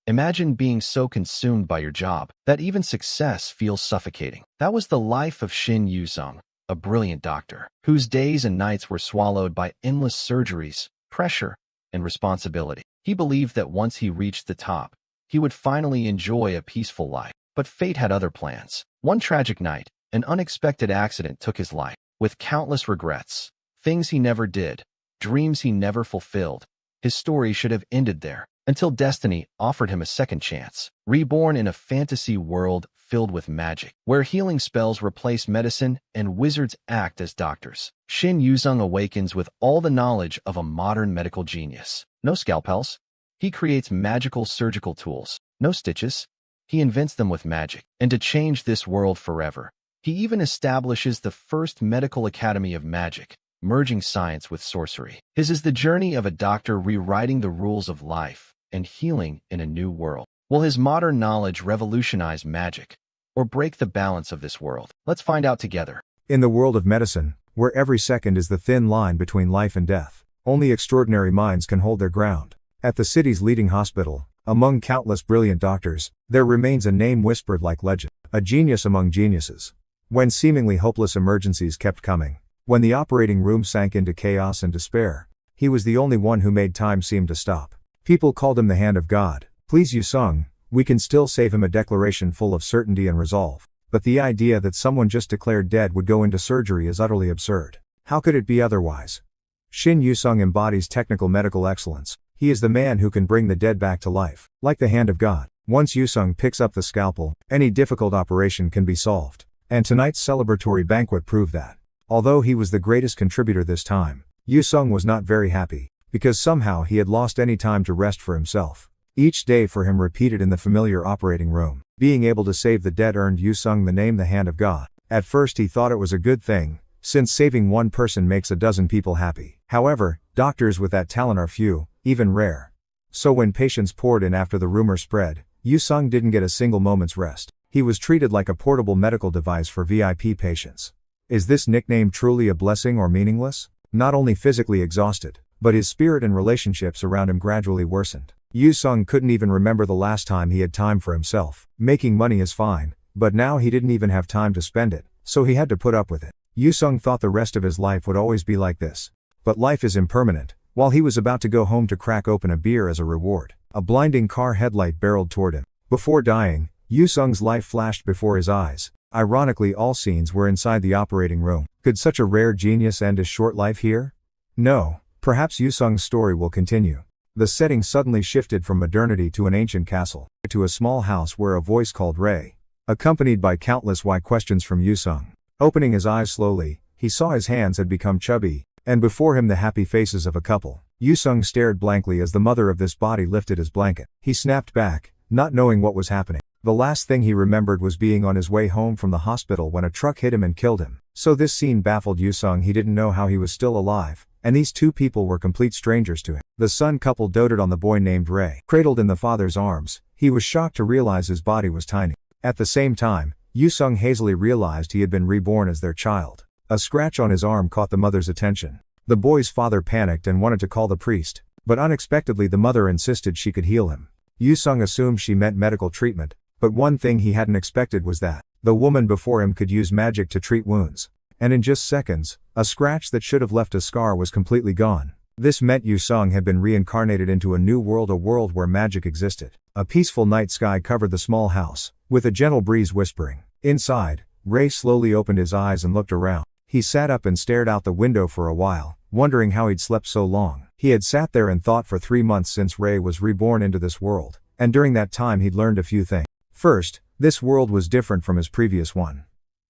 Imagine being so consumed by your job that even success feels suffocating. That was the life of Shin Yu-sung, a brilliant doctor, whose days and nights were swallowed by endless surgeries, pressure, and responsibility. He believed that once he reached the top, he would finally enjoy a peaceful life. But fate had other plans. One tragic night, an unexpected accident took his life. With countless regrets, things he never did, dreams he never fulfilled, his story should have ended there, until destiny offered him a second chance. Reborn in a fantasy world filled with magic, where healing spells replace medicine and wizards act as doctors, Shin Yu-sung awakens with all the knowledge of a modern medical genius. No scalpels. He creates magical surgical tools. No stitches. He invents them with magic. And to change this world forever, he even establishes the first medical academy of magic, merging science with sorcery. His is the journey of a doctor rewriting the rules of life and healing in a new world. Will his modern knowledge revolutionize magic or break the balance of this world? Let's find out together. In the world of medicine, where every second is the thin line between life and death, only extraordinary minds can hold their ground. At the city's leading hospital, among countless brilliant doctors, there remains a name whispered like legend, a genius among geniuses. When seemingly hopeless emergencies kept coming, when the operating room sank into chaos and despair, he was the only one who made time seem to stop. People called him the Hand of God. Please Yu-sung, we can still save him, a declaration full of certainty and resolve. But the idea that someone just declared dead would go into surgery is utterly absurd. How could it be otherwise? Shin Yu-sung embodies technical medical excellence. He is the man who can bring the dead back to life. Like the Hand of God, once Yu-sung picks up the scalpel, any difficult operation can be solved. And tonight's celebratory banquet proved that. Although he was the greatest contributor this time, Yu-sung was not very happy, because somehow he had lost any time to rest for himself. Each day for him repeated in the familiar operating room. Being able to save the dead earned Yu-sung the name the Hand of God. At first he thought it was a good thing, since saving one person makes a dozen people happy. However, doctors with that talent are few, even rare. So when patients poured in after the rumor spread, Yu-sung didn't get a single moment's rest. He was treated like a portable medical device for VIP patients. Is this nickname truly a blessing or meaningless? Not only physically exhausted, but his spirit and relationships around him gradually worsened. Yu-sung couldn't even remember the last time he had time for himself. Making money is fine, but now he didn't even have time to spend it, so he had to put up with it. Yu-sung thought the rest of his life would always be like this. But life is impermanent. While he was about to go home to crack open a beer as a reward, a blinding car headlight barreled toward him. Before dying, Yu-sung's life flashed before his eyes. Ironically, all scenes were inside the operating room. Could such a rare genius end his short life here? No. Perhaps Yu-sung's story will continue. The setting suddenly shifted from modernity to an ancient castle, to a small house where a voice called Ray, accompanied by countless why questions from Yu-sung. Opening his eyes slowly, he saw his hands had become chubby, and before him the happy faces of a couple. Yu-sung stared blankly as the mother of this body lifted his blanket. He snapped back, not knowing what was happening. The last thing he remembered was being on his way home from the hospital when a truck hit him and killed him. So this scene baffled Yu-sung. He didn't know how he was still alive, and these two people were complete strangers to him. The son couple doted on the boy named Ray. Cradled in the father's arms, he was shocked to realize his body was tiny. At the same time, Yu-sung hazily realized he had been reborn as their child. A scratch on his arm caught the mother's attention. The boy's father panicked and wanted to call the priest, but unexpectedly the mother insisted she could heal him. Yu-sung assumed she meant medical treatment, but one thing he hadn't expected was that the woman before him could use magic to treat wounds. And in just seconds, a scratch that should have left a scar was completely gone. This meant Yu-sung had been reincarnated into a new world, a world where magic existed. A peaceful night sky covered the small house, with a gentle breeze whispering. Inside, Ray slowly opened his eyes and looked around. He sat up and stared out the window for a while, wondering how he'd slept so long. He had sat there and thought for 3 months since Ray was reborn into this world, and during that time he'd learned a few things. First, this world was different from his previous one.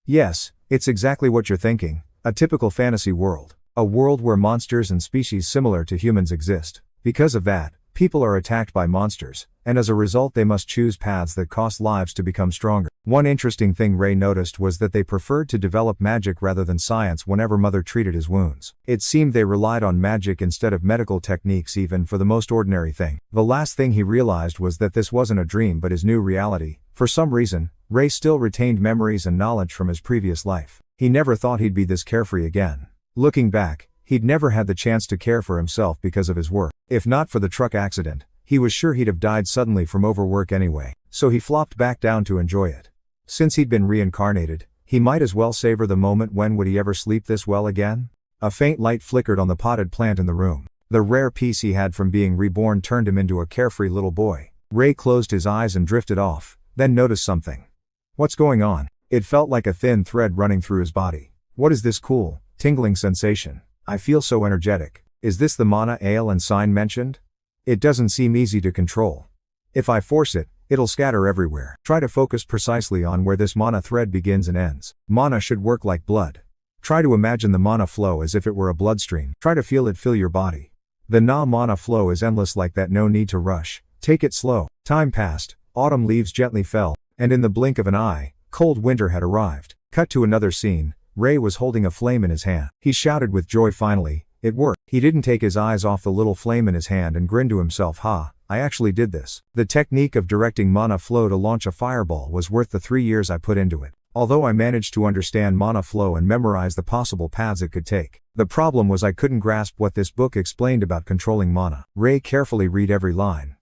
Yes, it's exactly what you're thinking, a typical fantasy world. A world where monsters and species similar to humans exist. Because of that, people are attacked by monsters, and as a result they must choose paths that cost lives to become stronger. One interesting thing Ray noticed was that they preferred to develop magic rather than science whenever Mother treated his wounds. It seemed they relied on magic instead of medical techniques even for the most ordinary thing. The last thing he realized was that this wasn't a dream but his new reality. For some reason, Ray still retained memories and knowledge from his previous life. He never thought he'd be this carefree again. Looking back, he'd never had the chance to care for himself because of his work. If not for the truck accident, He was sure he'd have died suddenly from overwork anyway, so he flopped back down to enjoy it. Since he'd been reincarnated, he might as well savor the moment. When would he ever sleep this well again? A faint light flickered on the potted plant in the room. The rare peace he had from being reborn turned him into a carefree little boy. Ray closed his eyes and drifted off, then noticed something. What's going on? It felt like a thin thread running through his body. What is this cool, tingling sensation? I feel so energetic. Is this the mana ale and sign mentioned? It doesn't seem easy to control. If I force it, it'll scatter everywhere. Try to focus precisely on where this mana thread begins and ends. Mana should work like blood. Try to imagine the mana flow as if it were a bloodstream. Try to feel it fill your body. The mana flow is endless like that, no need to rush. Take it slow. Time passed, autumn leaves gently fell, and in the blink of an eye, cold winter had arrived. Cut to another scene. Ray was holding a flame in his hand. He shouted with joy finally, it worked. He didn't take his eyes off the little flame in his hand and grinned to himself, ha, I actually did this. The technique of directing mana flow to launch a fireball was worth the 3 years I put into it. Although I managed to understand mana flow and memorize the possible paths it could take, the problem was I couldn't grasp what this book explained about controlling mana. Ray carefully read every line.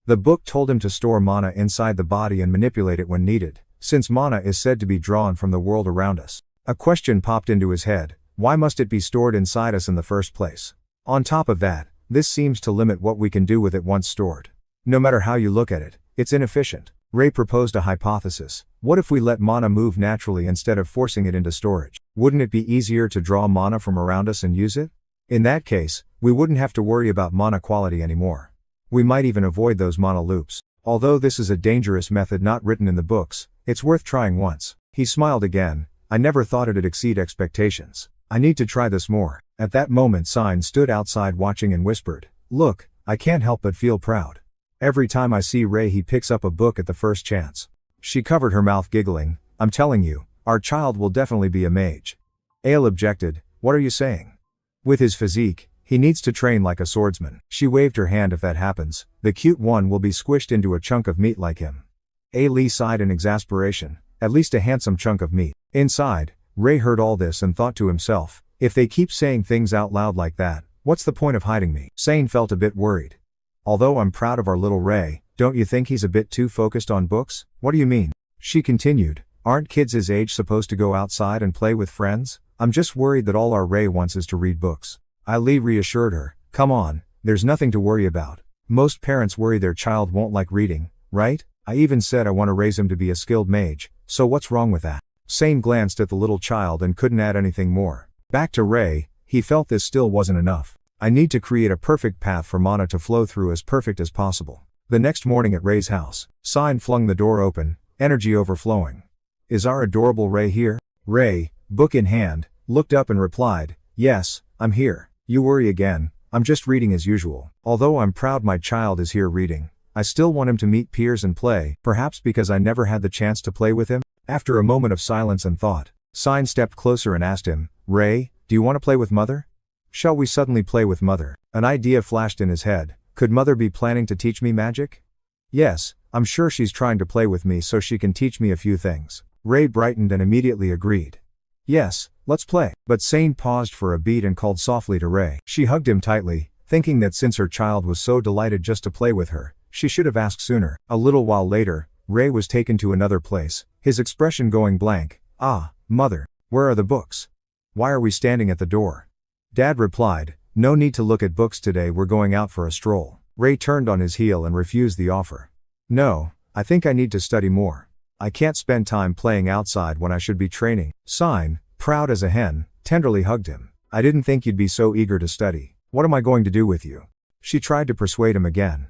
The book told him to store mana inside the body and manipulate it when needed, since mana is said to be drawn from the world around us. A question popped into his head: why must it be stored inside us in the first place? On top of that, this seems to limit what we can do with it once stored. No matter how you look at it, it's inefficient. Ray proposed a hypothesis. What if we let mana move naturally instead of forcing it into storage? Wouldn't it be easier to draw mana from around us and use it? In that case, we wouldn't have to worry about mana quality anymore. We might even avoid those mana loops. Although this is a dangerous method not written in the books, it's worth trying once. He smiled again. I never thought it'd exceed expectations. I need to try this more. At that moment, Sign stood outside watching and whispered, look, I can't help but feel proud. Every time I see Ray, he picks up a book at the first chance. She covered her mouth, giggling. I'm telling you, our child will definitely be a mage. Ale objected, what are you saying? With his physique, he needs to train like a swordsman. She waved her hand. If that happens, the cute one will be squished into a chunk of meat like him. Lee sighed in exasperation. At least a handsome chunk of meat. Inside, Ray heard all this and thought to himself, if they keep saying things out loud like that, what's the point of hiding me? Sane felt a bit worried. Although I'm proud of our little Ray, don't you think he's a bit too focused on books? What do you mean? She continued, aren't kids his age supposed to go outside and play with friends? I'm just worried that all our Ray wants is to read books. Lee reassured her, come on, there's nothing to worry about. Most parents worry their child won't like reading, right? I even said I want to raise him to be a skilled mage, so what's wrong with that? Sane glanced at the little child and couldn't add anything more. Back to Ray, he felt this still wasn't enough. I need to create a perfect path for mana to flow through, as perfect as possible. The next morning at Ray's house, Sign flung the door open, energy overflowing. Is our adorable Ray here? Ray, book in hand, looked up and replied, yes, I'm here. You worry again. I'm just reading as usual. Although I'm proud my child is here reading, I still want him to meet peers and play, perhaps because I never had the chance to play with him. After a moment of silence and thought, Sign stepped closer and asked him, Ray, do you want to play with Mother? Shall we suddenly play with Mother? An idea flashed in his head. Could Mother be planning to teach me magic? Yes, I'm sure she's trying to play with me so she can teach me a few things. Ray brightened and immediately agreed. Yes, let's play. But Sane paused for a beat and called softly to Ray. She hugged him tightly, thinking that since her child was so delighted just to play with her, she should have asked sooner. A little while later, Ray was taken to another place, his expression going blank. Ah, Mother, where are the books? Why are we standing at the door? Dad replied, no need to look at books today, we're going out for a stroll. Ray turned on his heel and refused the offer. No, I think I need to study more. I can't spend time playing outside when I should be training. Sign, proud as a hen, tenderly hugged him. I didn't think you'd be so eager to study. What am I going to do with you? She tried to persuade him again.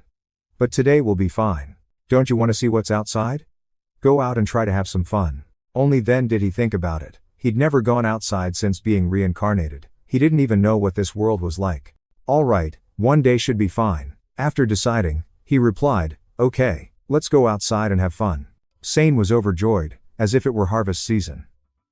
But today will be fine. Don't you want to see what's outside? Go out and try to have some fun. Only then did he think about it. He'd never gone outside since being reincarnated. He didn't even know what this world was like. All right, one day should be fine. After deciding, he replied, okay, let's go outside and have fun. Sane was overjoyed, as if it were harvest season.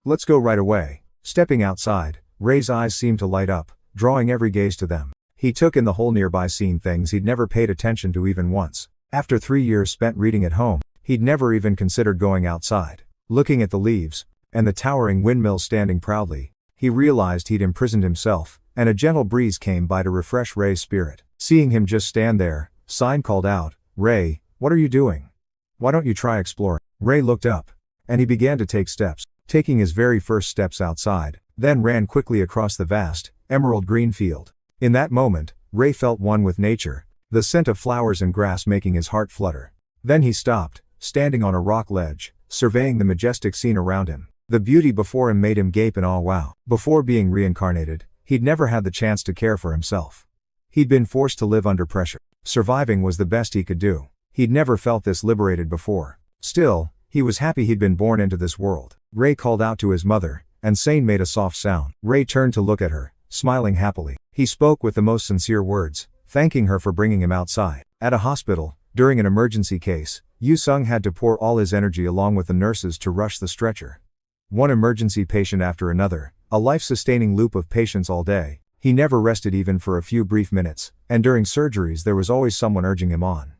Let's go right away. Stepping outside, Ray's eyes seemed to light up, drawing every gaze to them. He took in the whole nearby scene, things he'd never paid attention to even once. After 3 years spent reading at home, he'd never even considered going outside. Looking at the leaves, and the towering windmill standing proudly, he realized he'd imprisoned himself, and a gentle breeze came by to refresh Ray's spirit. Seeing him just stand there, Sign called out, Ray, what are you doing? Why don't you try exploring? Ray looked up. And he began to take steps, taking his very first steps outside, then ran quickly across the vast, emerald green field. In that moment, Ray felt one with nature, the scent of flowers and grass making his heart flutter. Then he stopped, standing on a rock ledge, surveying the majestic scene around him. The beauty before him made him gape in awe. Wow. Before being reincarnated, he'd never had the chance to care for himself. He'd been forced to live under pressure. Surviving was the best he could do. He'd never felt this liberated before. Still, he was happy he'd been born into this world. Ray called out to his mother, and Sane made a soft sound. Ray turned to look at her, smiling happily. He spoke with the most sincere words, thanking her for bringing him outside. At a hospital, during an emergency case, Yu-sung had to pour all his energy along with the nurses to rush the stretcher. One emergency patient after another, a life-sustaining loop of patients all day. He never rested even for a few brief minutes, and during surgeries there was always someone urging him on.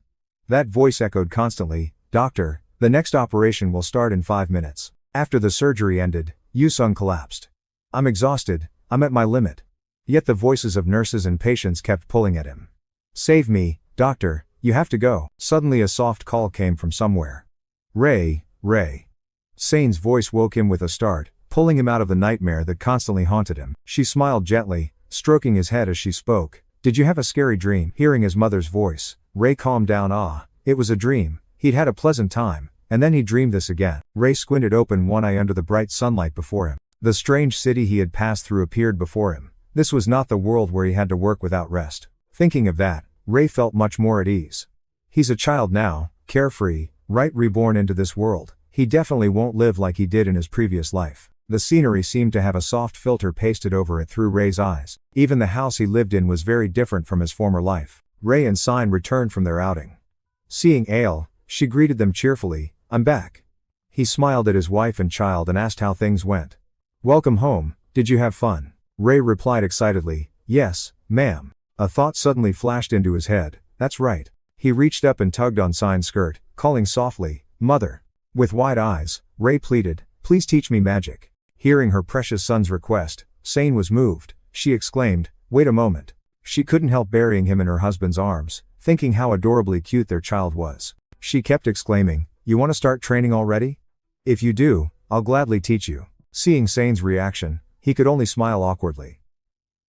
That voice echoed constantly, "Doctor, the next operation will start in 5 minutes." After the surgery ended, Yu-sung collapsed. "I'm exhausted, I'm at my limit." Yet the voices of nurses and patients kept pulling at him. "Save me, doctor, you have to go." Suddenly a soft call came from somewhere. "Ray, Ray." Sane's voice woke him with a start, pulling him out of the nightmare that constantly haunted him. She smiled gently, stroking his head as she spoke. "Did you have a scary dream?" Hearing his mother's voice, Ray calmed down. It was a dream. He'd had a pleasant time, and then he dreamed this again. Ray squinted open one eye under the bright sunlight before him. The strange city he had passed through appeared before him. This was not the world where he had to work without rest. Thinking of that, Ray felt much more at ease. He's a child now, carefree, right, reborn into this world. He definitely won't live like he did in his previous life. The scenery seemed to have a soft filter pasted over it through Ray's eyes. Even the house he lived in was very different from his former life. Ray and Sign returned from their outing. Seeing Ale, she greeted them cheerfully, "I'm back." He smiled at his wife and child and asked how things went. "Welcome home, did you have fun?" Ray replied excitedly, "Yes, ma'am." A thought suddenly flashed into his head. That's right. He reached up and tugged on Sign's skirt, calling softly, "Mother." With wide eyes, Ray pleaded, "Please teach me magic." Hearing her precious son's request, Sane was moved. She exclaimed, "Wait a moment." She couldn't help burying him in her husband's arms, thinking how adorably cute their child was. She kept exclaiming, "You want to start training already? If you do, I'll gladly teach you." Seeing Sane's reaction, he could only smile awkwardly.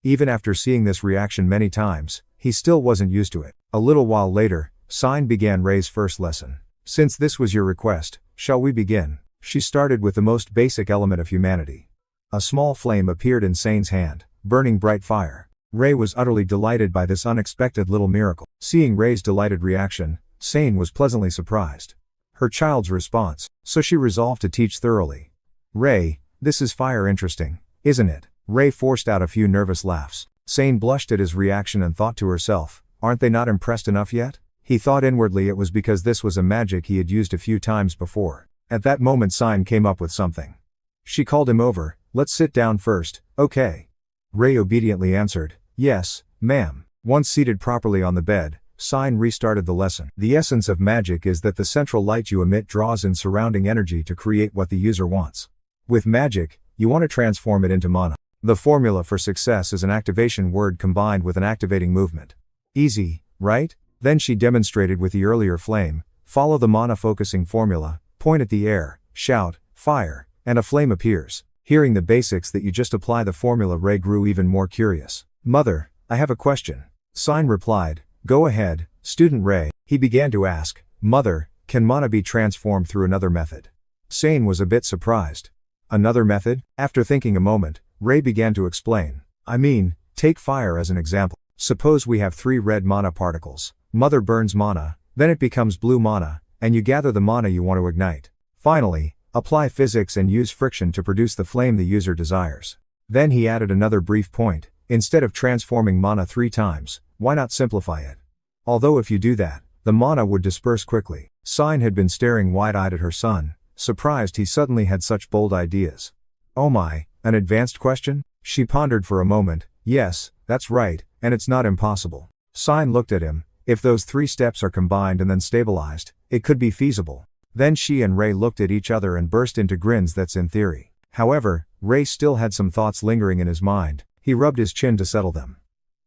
Even after seeing this reaction many times, he still wasn't used to it. A little while later, Sine began Ray's first lesson. "Since this was your request, shall we begin?" She started with the most basic element of humanity. A small flame appeared in Sane's hand, burning bright fire. Ray was utterly delighted by this unexpected little miracle. Seeing Ray's delighted reaction, Sane was pleasantly surprised. Her child's response, so she resolved to teach thoroughly. "Ray, this is fire interesting, isn't it?" Ray forced out a few nervous laughs. Sane blushed at his reaction and thought to herself, aren't they not impressed enough yet? He thought inwardly it was because this was a magic he had used a few times before. At that moment Sine came up with something. She called him over, "Let's sit down first, okay?" Ray obediently answered, "Yes, ma'am." Once seated properly on the bed, Sine restarted the lesson. The essence of magic is that the central light you emit draws in surrounding energy to create what the user wants. With magic, you want to transform it into mana. The formula for success is an activation word combined with an activating movement. Easy, right? Then she demonstrated with the earlier flame. Follow the mana focusing formula, point at the air, shout, "Fire," and a flame appears. Hearing the basics that you just apply the formula, Ray grew even more curious. "Mother, I have a question." Sine replied, "Go ahead, student Ray." He began to ask, "Mother, can mana be transformed through another method?" Sane was a bit surprised. "Another method?" After thinking a moment, Ray began to explain. "I mean, take fire as an example. Suppose we have 3 red mana particles. Mother burns mana, then it becomes blue mana, and you gather the mana you want to ignite. Finally, apply physics and use friction to produce the flame the user desires." Then he added another brief point. Instead of transforming mana 3 times, why not simplify it? Although if you do that, the mana would disperse quickly. Sine had been staring wide-eyed at her son, surprised he suddenly had such bold ideas. "Oh my, an advanced question?" She pondered for a moment. "Yes, that's right, and it's not impossible." Sine looked at him. If those 3 steps are combined and then stabilized, it could be feasible. Then she and Ray looked at each other and burst into grins. That's in theory. However, Ray still had some thoughts lingering in his mind. He rubbed his chin to settle them.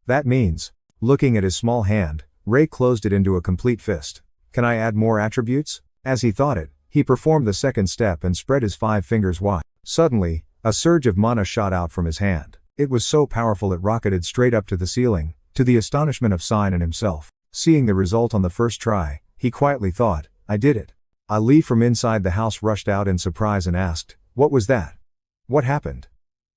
"That means..." Looking at his small hand, Ray closed it into a complete fist. Can I add more attributes? As he thought it, he performed the second step and spread his 5 fingers wide. Suddenly, a surge of mana shot out from his hand. It was so powerful it rocketed straight up to the ceiling, to the astonishment of Sign and himself. Seeing the result on the first try, he quietly thought, I did it. Ali from inside the house rushed out in surprise and asked, what was that? What happened?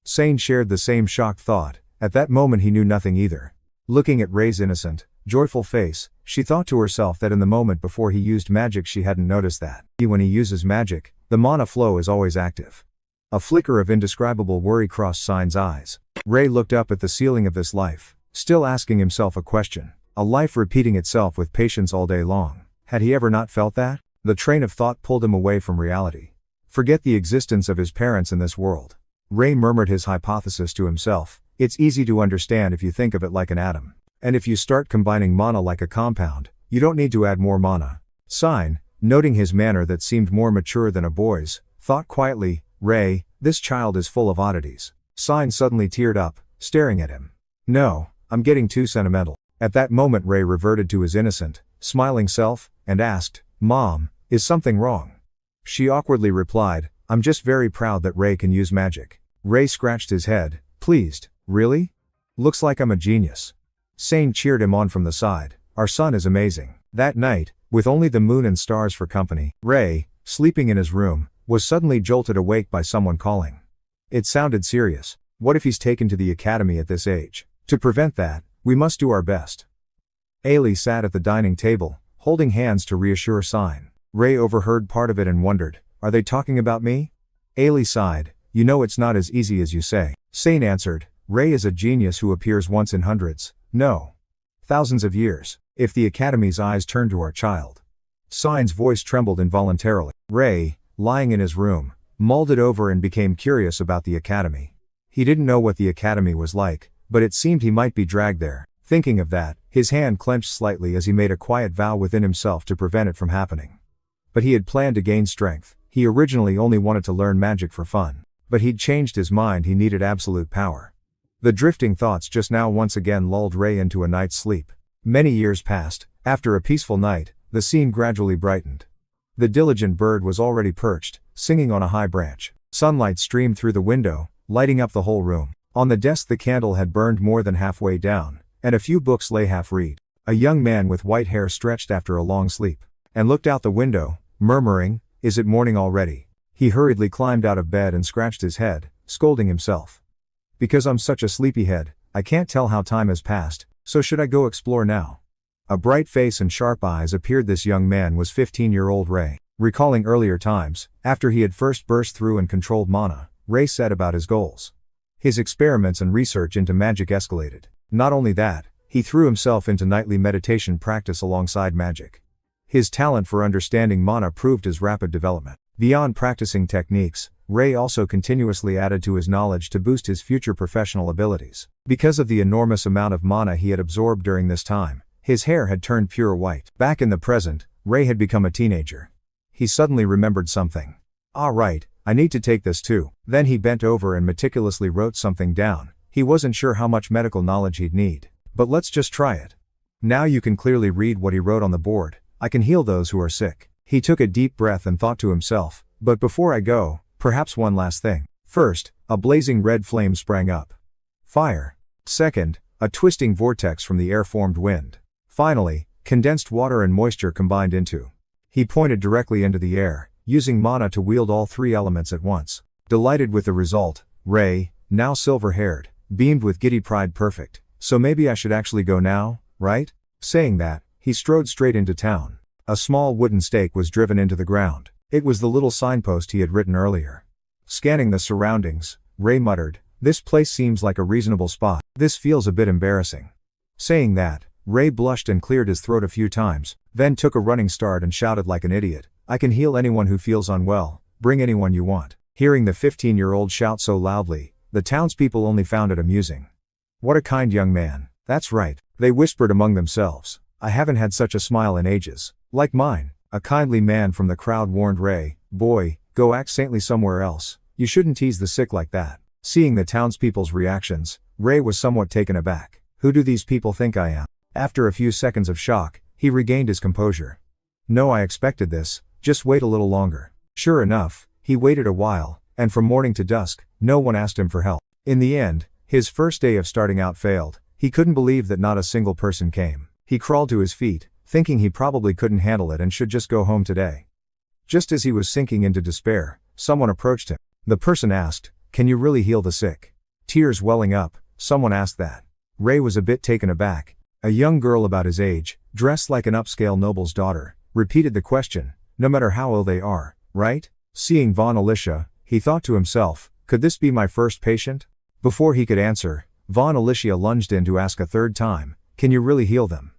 Sane shared the same shocked thought. At that moment he knew nothing either. Looking at Ray's innocent, joyful face, she thought to herself that in the moment before he used magic she hadn't noticed that. When he uses magic, the mana flow is always active. A flicker of indescribable worry crossed Sign's eyes. Ray looked up at the ceiling of this life, still asking himself a question. A life repeating itself with patience all day long. Had he ever not felt that? The train of thought pulled him away from reality. Forget the existence of his parents in this world. Ray murmured his hypothesis to himself. It's easy to understand if you think of it like an atom. And if you start combining mana like a compound, you don't need to add more mana. Sign, noting his manner that seemed more mature than a boy's, thought quietly, Ray, this child is full of oddities. Sign suddenly teared up, staring at him. No, I'm getting too sentimental. At that moment Ray reverted to his innocent, smiling self, and asked, Mom, is something wrong? She awkwardly replied, I'm just very proud that Ray can use magic. Ray scratched his head, pleased, really? Looks like I'm a genius. Sane cheered him on from the side, our son is amazing. That night, with only the moon and stars for company, Ray, sleeping in his room, was suddenly jolted awake by someone calling. It sounded serious. What if he's taken to the academy at this age? To prevent that, we must do our best. Ailey sat at the dining table, holding hands to reassure Sign. Ray overheard part of it and wondered, are they talking about me? Ailey sighed, you know it's not as easy as you say. Sane answered, Ray is a genius who appears once in hundreds, no, thousands of years, if the academy's eyes turn to our child. Sign's voice trembled involuntarily. Ray, lying in his room, mulled it over and became curious about the academy. He didn't know what the academy was like, but it seemed he might be dragged there. Thinking of that, his hand clenched slightly as he made a quiet vow within himself to prevent it from happening. But he had planned to gain strength. He originally only wanted to learn magic for fun. But he'd changed his mind, he needed absolute power. The drifting thoughts just now once again lulled Ray into a night's sleep. Many years passed. After a peaceful night, the scene gradually brightened. The diligent bird was already perched, singing on a high branch. Sunlight streamed through the window, lighting up the whole room. On the desk the candle had burned more than halfway down, and a few books lay half-read. A young man with white hair stretched after a long sleep, and looked out the window, murmuring, is it morning already? He hurriedly climbed out of bed and scratched his head, scolding himself. Because I'm such a sleepyhead, I can't tell how time has passed, so should I go explore now? A bright face and sharp eyes appeared. This young man was 15-year-old Ray. Recalling earlier times, after he had first burst through and controlled mana, Ray set about his goals. His experiments and research into magic escalated. Not only that, he threw himself into nightly meditation practice alongside magic. His talent for understanding mana proved his rapid development. Beyond practicing techniques, Ray also continuously added to his knowledge to boost his future professional abilities. Because of the enormous amount of mana he had absorbed during this time, his hair had turned pure white. Back in the present, Ray had become a teenager. He suddenly remembered something. Ah, right, I need to take this too. Then he bent over and meticulously wrote something down. He wasn't sure how much medical knowledge he'd need. But let's just try it. Now you can clearly read what he wrote on the board. I can heal those who are sick. He took a deep breath and thought to himself, but before I go, perhaps one last thing. First, a blazing red flame sprang up. Fire. Second, a twisting vortex from the air formed wind. Finally, condensed water and moisture combined into. He pointed directly into the air, using mana to wield all 3 elements at once. Delighted with the result, Ray, now silver-haired, beamed with giddy pride. Perfect. So maybe I should actually go now, right? Saying that, he strode straight into town. A small wooden stake was driven into the ground. It was the little signpost he had written earlier. Scanning the surroundings, Ray muttered, this place seems like a reasonable spot. This feels a bit embarrassing. Saying that, Ray blushed and cleared his throat a few times, then took a running start and shouted like an idiot, I can heal anyone who feels unwell, bring anyone you want. Hearing the 15-year-old shout so loudly, the townspeople only found it amusing. What a kind young man. That's right, they whispered among themselves. I haven't had such a smile in ages. Like mine. A kindly man from the crowd warned Ray, boy, go act saintly somewhere else. You shouldn't tease the sick like that. Seeing the townspeople's reactions, Ray was somewhat taken aback. Who do these people think I am? After a few seconds of shock, he regained his composure. No, I expected this, just wait a little longer. Sure enough, he waited a while, and from morning to dusk, no one asked him for help. In the end, his first day of starting out failed. He couldn't believe that not a single person came. He crawled to his feet, thinking he probably couldn't handle it and should just go home today. Just as he was sinking into despair, someone approached him. The person asked, "Can you really heal the sick?" Tears welling up, someone asked that. Ray was a bit taken aback. A young girl about his age, dressed like an upscale noble's daughter, repeated the question, "No matter how ill they are, right?" Seeing Von Alicia, he thought to himself, "Could this be my first patient?" Before he could answer, Von Alicia lunged in to ask a third time, "Can you really heal them?"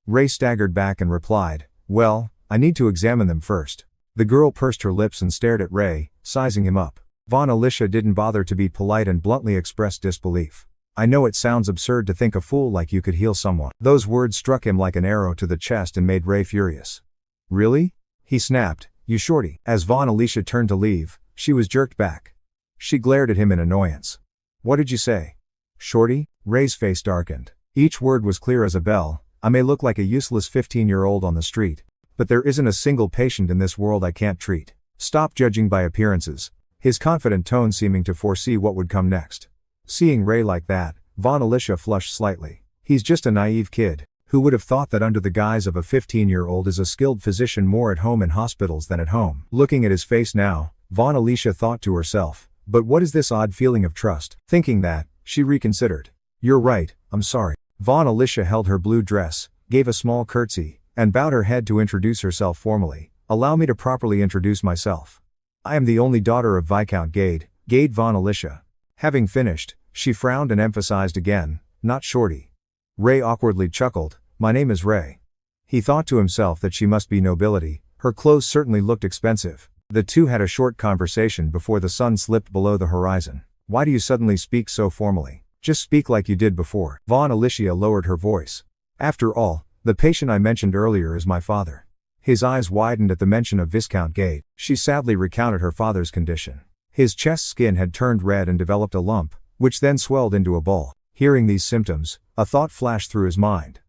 Ray staggered back and replied, "Well, I need to examine them first." The girl pursed her lips and stared at Ray, sizing him up. Von Alicia didn't bother to be polite and bluntly expressed disbelief. "I know it sounds absurd to think a fool like you could heal someone." Those words struck him like an arrow to the chest and made Ray furious. "Really?" he snapped, "you shorty." As Von Alicia turned to leave, she was jerked back. She glared at him in annoyance. "What did you say? Shorty?" Ray's face darkened. Each word was clear as a bell. "I may look like a useless 15-year-old on the street, but there isn't a single patient in this world I can't treat. Stop judging by appearances," his confident tone seeming to foresee what would come next. Seeing Ray like that, Von Alicia flushed slightly. He's just a naive kid. Who would have thought that under the guise of a 15-year-old is a skilled physician more at home in hospitals than at home? Looking at his face now, Von Alicia thought to herself, "But what is this odd feeling of trust?" Thinking that, she reconsidered. "You're right, I'm sorry." Von Alicia held her blue dress, gave a small curtsy, and bowed her head to introduce herself formally. "Allow me to properly introduce myself. I am the only daughter of Viscount Gade, Gade Von Alicia." Having finished, she frowned and emphasized again, "Not Shorty." Ray awkwardly chuckled, "My name is Ray." He thought to himself that she must be nobility. Her clothes certainly looked expensive. The two had a short conversation before the sun slipped below the horizon. "Why do you suddenly speak so formally? Just speak like you did before." Von Alicia lowered her voice. "After all, the patient I mentioned earlier is my father." His eyes widened at the mention of Viscount Gade. She sadly recounted her father's condition. His chest skin had turned red and developed a lump, which then swelled into a ball. Hearing these symptoms, a thought flashed through his mind.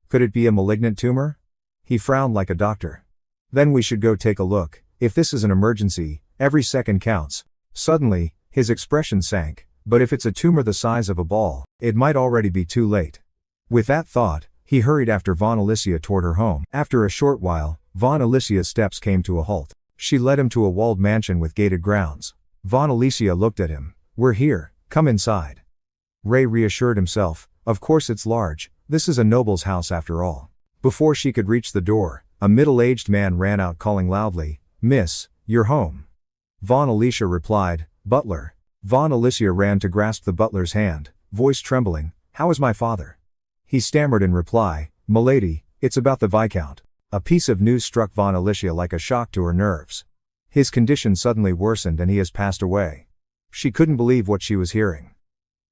Could it be a malignant tumor? He frowned like a doctor. "Then we should go take a look. If this is an emergency, every second counts." Suddenly, his expression sank. "But if it's a tumor the size of a ball, it might already be too late." With that thought, he hurried after Von Alicia toward her home. After a short while, Von Alicia's steps came to a halt. She led him to a walled mansion with gated grounds. Von Alicia looked at him. "We're here, come inside." Ray reassured himself, "Of course it's large, this is a noble's house after all." Before she could reach the door, a middle-aged man ran out calling loudly, "Miss, you're home." Von Alicia replied, "Butler." Von Alicia ran to grasp the butler's hand, voice trembling, "How is my father?" He stammered in reply, "Milady, it's about the Viscount." A piece of news struck Von Alicia like a shock to her nerves. His condition suddenly worsened and he has passed away. She couldn't believe what she was hearing.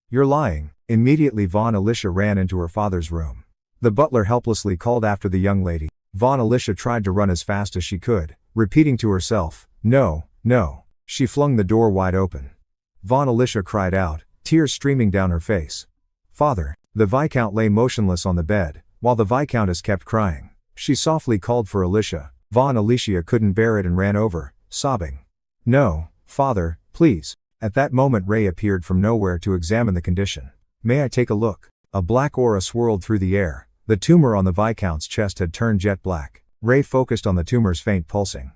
"You're lying." Immediately Von Alicia ran into her father's room. The butler helplessly called after the young lady. Von Alicia tried to run as fast as she could, repeating to herself, "No, no." She flung the door wide open. Von Alicia cried out, tears streaming down her face. "Father!" The Viscount lay motionless on the bed, while the Viscountess kept crying. She softly called for Alicia. Von Alicia couldn't bear it and ran over, sobbing. "No, father, please." At that moment Ray appeared from nowhere to examine the condition. "May I take a look?" A black aura swirled through the air. The tumor on the Viscount's chest had turned jet black. Ray focused on the tumor's faint pulsing.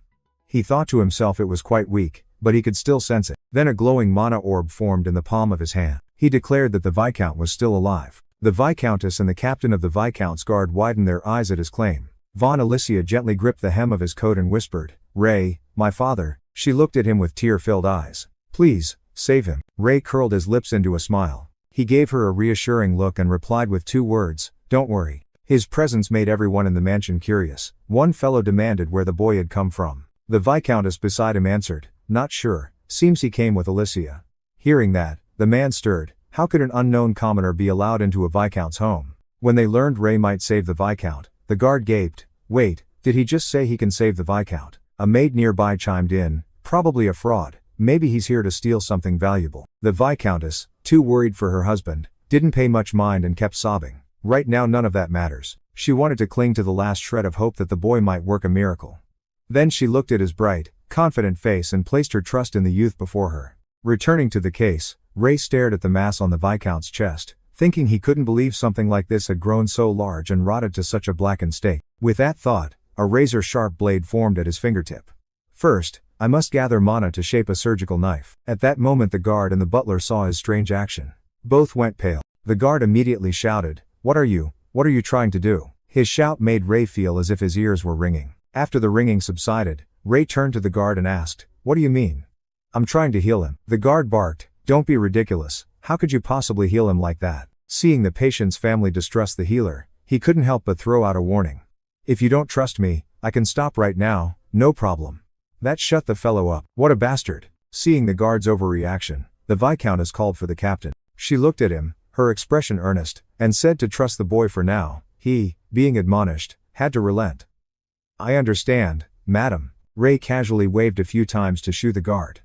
He thought to himself it was quite weak, but he could still sense it. Then a glowing mana orb formed in the palm of his hand. He declared that the Viscount was still alive. The Viscountess and the captain of the Viscount's guard widened their eyes at his claim. Von Alicia gently gripped the hem of his coat and whispered, "Ray, my father." She looked at him with tear-filled eyes. "Please, save him." Ray curled his lips into a smile. He gave her a reassuring look and replied with 2 words, "Don't worry." His presence made everyone in the mansion curious. One fellow demanded where the boy had come from. The Viscountess beside him answered, "Not sure, seems he came with Alicia." Hearing that, the man stirred. How could an unknown commoner be allowed into a Viscount's home? When they learned Ray might save the Viscount, the guard gaped. "Wait, did he just say he can save the Viscount?" A maid nearby chimed in, "Probably a fraud. Maybe he's here to steal something valuable." The Viscountess, too worried for her husband, didn't pay much mind and kept sobbing. Right now none of that matters. She wanted to cling to the last shred of hope that the boy might work a miracle. Then she looked at his bright, confident face and placed her trust in the youth before her. Returning to the case, Ray stared at the mass on the Viscount's chest, thinking he couldn't believe something like this had grown so large and rotted to such a blackened state. With that thought, a razor-sharp blade formed at his fingertip. First, I must gather mana to shape a surgical knife. At that moment the guard and the butler saw his strange action. Both went pale. The guard immediately shouted, What are you trying to do?" His shout made Ray feel as if his ears were ringing. After the ringing subsided, Ray turned to the guard and asked, "What do you mean?" "I'm trying to heal him." The guard barked, "Don't be ridiculous, how could you possibly heal him like that?" Seeing the patient's family distrust the healer, he couldn't help but throw out a warning. "If you don't trust me, I can stop right now, no problem." That shut the fellow up. What a bastard. Seeing the guard's overreaction, the Viscountess called for the captain. She looked at him, her expression earnest, and said to trust the boy for now. He, being admonished, had to relent. "I understand, madam." Ray casually waved a few times to shoo the guard.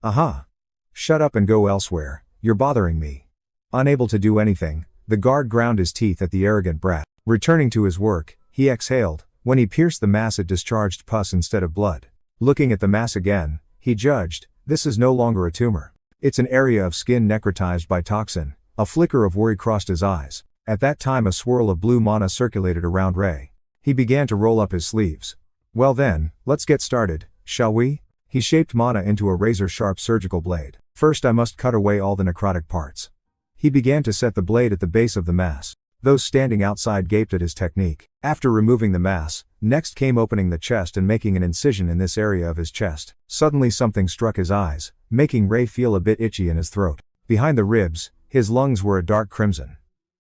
"Aha! Shut up and go elsewhere, you're bothering me." Unable to do anything, the guard ground his teeth at the arrogant brat. Returning to his work, he exhaled. When he pierced the mass it discharged pus instead of blood. Looking at the mass again, he judged, this is no longer a tumor. It's an area of skin necrotized by toxin. A flicker of worry crossed his eyes. At that time a swirl of blue mana circulated around Ray. He began to roll up his sleeves. "Well then, let's get started, shall we?" He shaped mana into a razor-sharp surgical blade. "First I must cut away all the necrotic parts." He began to set the blade at the base of the mass. Those standing outside gaped at his technique. After removing the mass, next came opening the chest and making an incision in this area of his chest. Suddenly something struck his eyes, making Ray feel a bit itchy in his throat. Behind the ribs, his lungs were a dark crimson.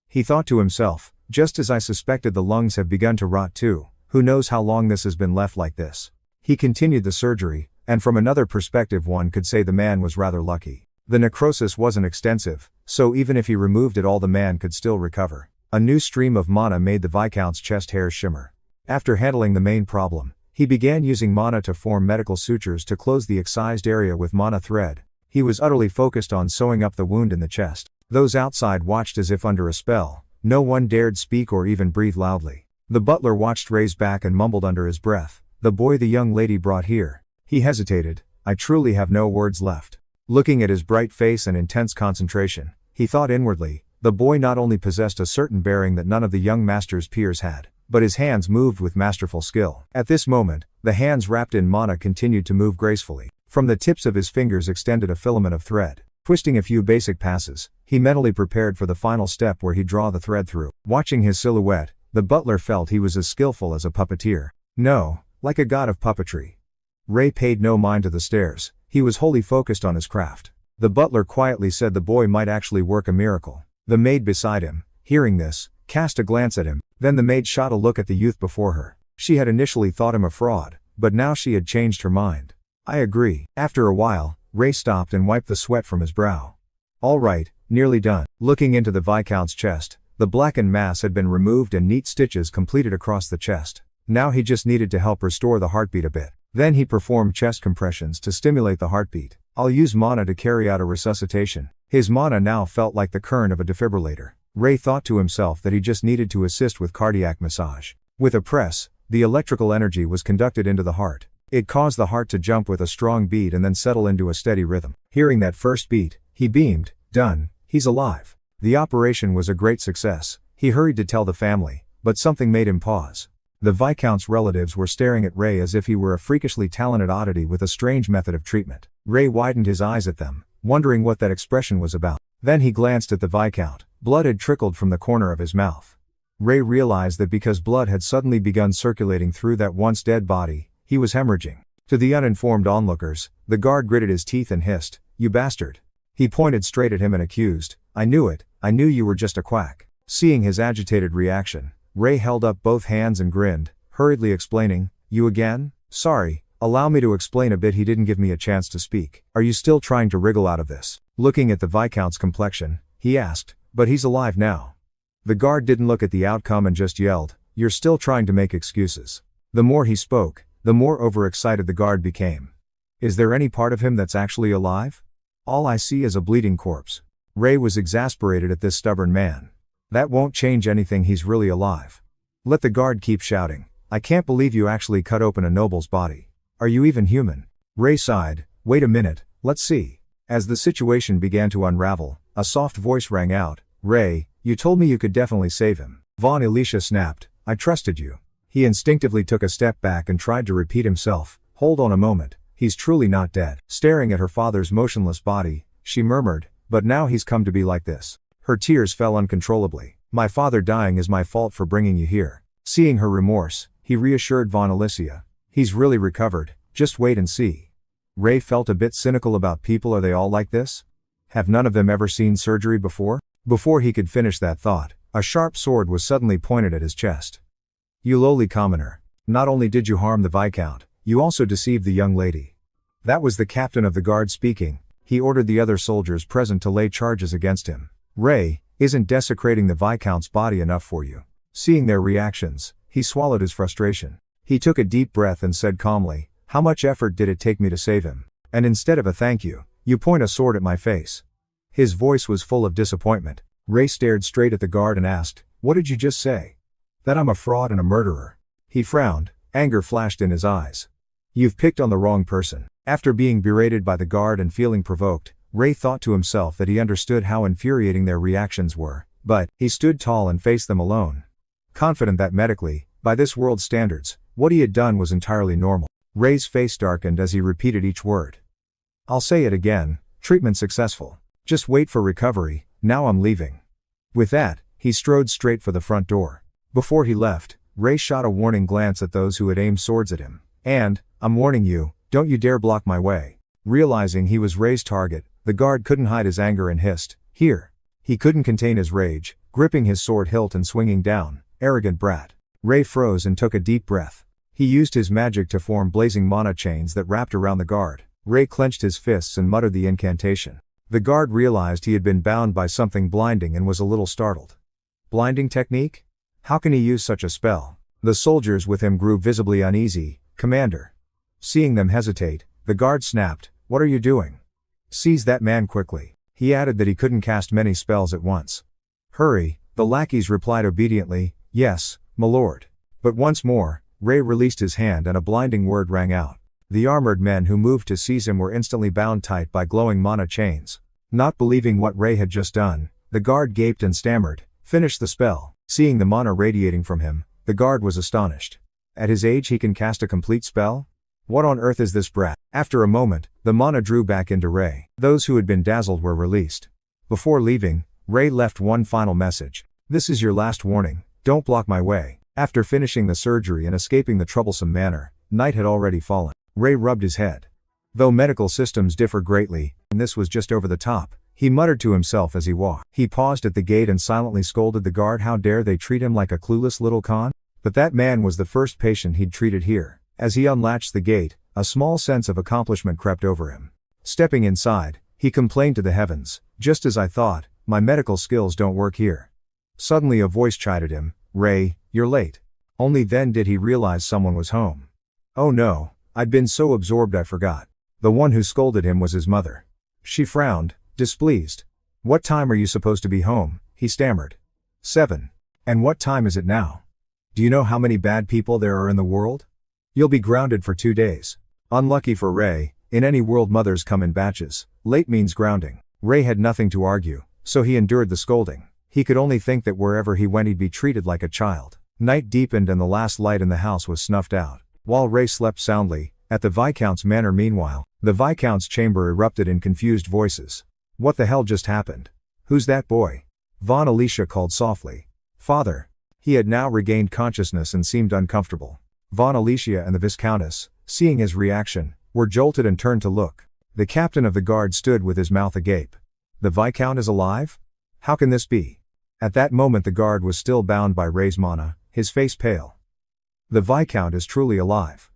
He thought to himself, just as I suspected, the lungs have begun to rot too. Who knows how long this has been left like this? He continued the surgery, and from another perspective one could say the man was rather lucky. The necrosis wasn't extensive, so even if he removed it all the man could still recover. A new stream of mana made the Viscount's chest hairs shimmer. After handling the main problem, he began using mana to form medical sutures to close the excised area with mana thread. He was utterly focused on sewing up the wound in the chest. Those outside watched as if under a spell. No one dared speak or even breathe loudly. The butler watched Ray's back and mumbled under his breath, "The boy the young lady brought here." He hesitated. "I truly have no words left." Looking at his bright face and intense concentration, he thought inwardly, the boy not only possessed a certain bearing that none of the young master's peers had, but his hands moved with masterful skill. At this moment, the hands wrapped in mana continued to move gracefully. From the tips of his fingers extended a filament of thread. Twisting a few basic passes, he mentally prepared for the final step where he'd draw the thread through. Watching his silhouette, the butler felt he was as skillful as a puppeteer. No, like a god of puppetry. Ray paid no mind to the stares. He was wholly focused on his craft. The butler quietly said the boy might actually work a miracle. The maid beside him, hearing this, cast a glance at him. Then the maid shot a look at the youth before her. She had initially thought him a fraud, but now she had changed her mind. "I agree." After a while, Ray stopped and wiped the sweat from his brow. "All right, nearly done." Looking into the Viscount's chest, the blackened mass had been removed and neat stitches completed across the chest. Now he just needed to help restore the heartbeat a bit. Then he performed chest compressions to stimulate the heartbeat. "I'll use mana to carry out a resuscitation." His mana now felt like the current of a defibrillator. Ray thought to himself that he just needed to assist with cardiac massage. With a press, the electrical energy was conducted into the heart. It caused the heart to jump with a strong beat and then settle into a steady rhythm. Hearing that first beat, he beamed. Done, he's alive. The operation was a great success. He hurried to tell the family, but something made him pause. The Viscount's relatives were staring at Ray as if he were a freakishly talented oddity with a strange method of treatment. Ray widened his eyes at them, wondering what that expression was about. Then he glanced at the Viscount. Blood had trickled from the corner of his mouth. Ray realized that because blood had suddenly begun circulating through that once dead body, he was hemorrhaging. To the uninformed onlookers, the guard gritted his teeth and hissed, "You bastard." He pointed straight at him and accused, "I knew it, I knew you were just a quack." Seeing his agitated reaction, Ray held up both hands and grinned, hurriedly explaining, "You again? Sorry, allow me to explain a bit." He didn't give me a chance to speak. "Are you still trying to wriggle out of this?" Looking at the Viscount's complexion, he asked, "But he's alive now." The guard didn't look at the outcome and just yelled, "You're still trying to make excuses." The more he spoke, the more overexcited the guard became. "Is there any part of him that's actually alive? All I see is a bleeding corpse." Ray was exasperated at this stubborn man. That won't change anything, he's really alive. Let the guard keep shouting. I can't believe you actually cut open a noble's body. Are you even human? Ray sighed. Wait a minute, let's see. As the situation began to unravel, a soft voice rang out. Ray, you told me you could definitely save him. Von Elisha snapped. I trusted you. He instinctively took a step back and tried to repeat himself. Hold on a moment, he's truly not dead. Staring at her father's motionless body, she murmured, but now he's come to be like this. Her tears fell uncontrollably. My father dying is my fault for bringing you here. Seeing her remorse, he reassured Von Alicia. He's really recovered, just wait and see. Ray felt a bit cynical about people. Are they all like this? Have none of them ever seen surgery before? Before he could finish that thought, a sharp sword was suddenly pointed at his chest. You lowly commoner. Not only did you harm the Viscount, you also deceived the young lady. That was the captain of the guard speaking. He ordered the other soldiers present to lay charges against him. Ray, isn't desecrating the Viscount's body enough for you? Seeing their reactions, he swallowed his frustration. He took a deep breath and said calmly, how much effort did it take me to save him? And instead of a thank you, you point a sword at my face. His voice was full of disappointment. Ray stared straight at the guard and asked, what did you just say? That I'm a fraud and a murderer. He frowned, anger flashed in his eyes. You've picked on the wrong person. After being berated by the guard and feeling provoked, Ray thought to himself that he understood how infuriating their reactions were, but he stood tall and faced them alone. Confident that medically, by this world's standards, what he had done was entirely normal. Ray's face darkened as he repeated each word. I'll say it again, treatment successful. Just wait for recovery, now I'm leaving. With that, he strode straight for the front door. Before he left, Ray shot a warning glance at those who had aimed swords at him. And, I'm warning you, don't you dare block my way. Realizing he was Ray's target, the guard couldn't hide his anger and hissed, here. He couldn't contain his rage, gripping his sword hilt and swinging down, arrogant brat. Ray froze and took a deep breath. He used his magic to form blazing mana chains that wrapped around the guard. Ray clenched his fists and muttered the incantation. The guard realized he had been bound by something blinding and was a little startled. Blinding technique? How can he use such a spell? The soldiers with him grew visibly uneasy. Commander. Seeing them hesitate, the guard snapped, what are you doing? Seize that man quickly. He added that he couldn't cast many spells at once. Hurry, the lackeys replied obediently, yes, my lord. But once more, Ray released his hand and a blinding word rang out. The armored men who moved to seize him were instantly bound tight by glowing mana chains. Not believing what Ray had just done, the guard gaped and stammered, finish the spell. Seeing the mana radiating from him, the guard was astonished. At his age he can cast a complete spell? What on earth is this brat? After a moment, the mana drew back into Ray. Those who had been dazzled were released. Before leaving, Ray left one final message. This is your last warning, don't block my way. After finishing the surgery and escaping the troublesome manor, night had already fallen. Ray rubbed his head. Though medical systems differ greatly, and this was just over the top, he muttered to himself as he walked. He paused at the gate and silently scolded the guard. How dare they treat him like a clueless little con? But that man was the first patient he'd treated here. As he unlatched the gate, a small sense of accomplishment crept over him. Stepping inside, he complained to the heavens, just as I thought, my medical skills don't work here. Suddenly a voice chided him, Ray, you're late. Only then did he realize someone was home. Oh no, I'd been so absorbed I forgot. The one who scolded him was his mother. She frowned, displeased. What time are you supposed to be home? He stammered. 7. And what time is it now? Do you know how many bad people there are in the world? You'll be grounded for 2 days. Unlucky for Ray, in any world mothers come in batches. Late means grounding. Ray had nothing to argue, so he endured the scolding. He could only think that wherever he went he'd be treated like a child. Night deepened and the last light in the house was snuffed out. While Ray slept soundly, at the Viscount's manor meanwhile, the Viscount's chamber erupted in confused voices. What the hell just happened? Who's that boy? Von Alicia called softly. Father. He had now regained consciousness and seemed uncomfortable. Von Alicia and the Viscountess, seeing his reaction, were jolted and turned to look. The captain of the guard stood with his mouth agape. The Viscount is alive? How can this be? At that moment the guard was still bound by Ray's mana, his face pale. The Viscount is truly alive.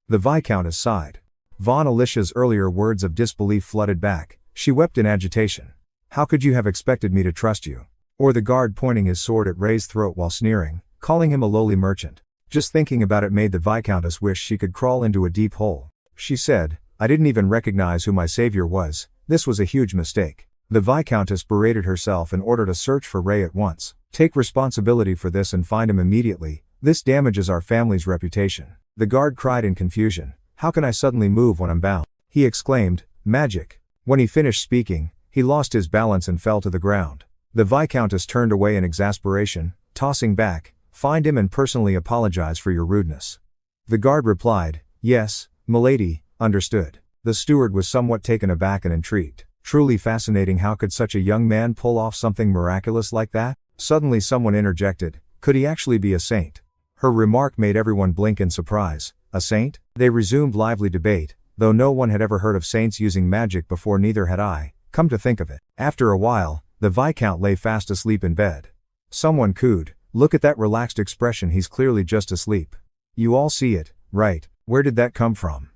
The Viscountess sighed. Von Alicia's earlier words of disbelief flooded back. She wept in agitation. How could you have expected me to trust you? Or the guard pointing his sword at Ray's throat while sneering, calling him a lowly merchant. Just thinking about it made the Viscountess wish she could crawl into a deep hole. She said, I didn't even recognize who my savior was. This was a huge mistake. The Viscountess berated herself and ordered a search for Ray at once. Take responsibility for this and find him immediately. This damages our family's reputation." The guard cried in confusion. "How can I suddenly move when I'm bound?" He exclaimed, "Magic." When he finished speaking, he lost his balance and fell to the ground. The Viscountess turned away in exasperation, tossing back, "Find him and personally apologize for your rudeness." The guard replied, "Yes, milady, understood." The steward was somewhat taken aback and intrigued. Truly fascinating. How could such a young man pull off something miraculous like that? Suddenly someone interjected, "Could he actually be a saint?" Her remark made everyone blink in surprise. A saint? They resumed lively debate, though no one had ever heard of saints using magic before, neither had I, come to think of it. After a while, the Viscount lay fast asleep in bed. Someone cooed, "Look at that relaxed expression, he's clearly just asleep." "You all see it, right? Where did that come from?"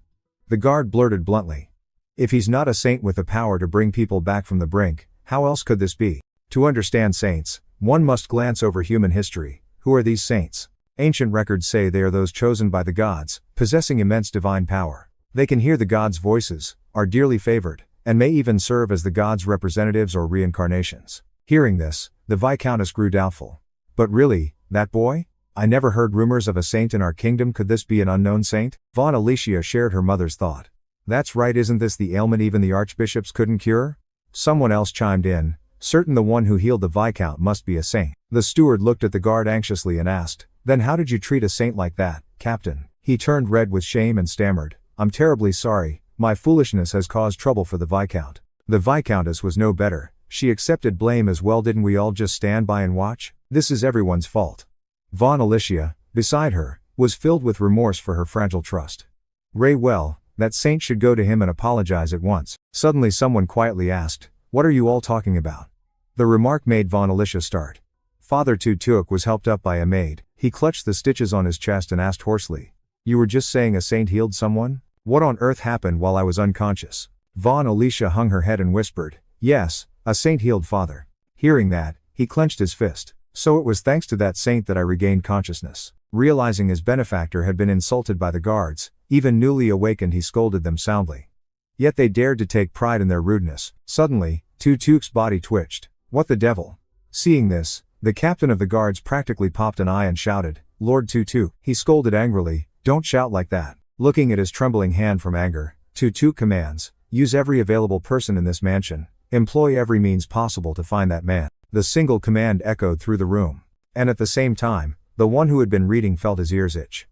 The guard blurted bluntly. "If he's not a saint with the power to bring people back from the brink, how else could this be?" To understand saints, one must glance over human history. Who are these saints? Ancient records say they are those chosen by the gods, possessing immense divine power. They can hear the gods' voices, are dearly favored, and may even serve as the gods' representatives or reincarnations. Hearing this, the Viscountess grew doubtful. "But really, that boy? I never heard rumors of a saint in our kingdom. Could this be an unknown saint?" Von Alicia shared her mother's thought. "That's right, isn't this the ailment even the archbishops couldn't cure?" Someone else chimed in, "Certain the one who healed the Viscount must be a saint." The steward looked at the guard anxiously and asked, "Then how did you treat a saint like that, Captain?" He turned red with shame and stammered, "I'm terribly sorry, my foolishness has caused trouble for the Viscount." The Viscountess was no better, she accepted blame as well. "Didn't we all just stand by and watch? This is everyone's fault." Von Alicia, beside her, was filled with remorse for her fragile trust. "Ray, well, that saint should go to him and apologize at once." Suddenly someone quietly asked, "What are you all talking about?" The remark made Von Alicia start. Father Tutuk was helped up by a maid. He clutched the stitches on his chest and asked hoarsely, "You were just saying a saint healed someone? What on earth happened while I was unconscious?" Von Alicia hung her head and whispered, "Yes, a saint healed father." Hearing that, he clenched his fist. "So it was thanks to that saint that I regained consciousness." Realizing his benefactor had been insulted by the guards, even newly awakened, he scolded them soundly. Yet they dared to take pride in their rudeness. Suddenly, Tutuk's body twitched. "What the devil?" Seeing this, the captain of the guards practically popped an eye and shouted, "Lord Tutuk." He scolded angrily, "Don't shout like that." Looking at his trembling hand from anger, Tutuk commands, "Use every available person in this mansion, employ every means possible to find that man." The single command echoed through the room. And at the same time, the one who had been reading felt his ears itch.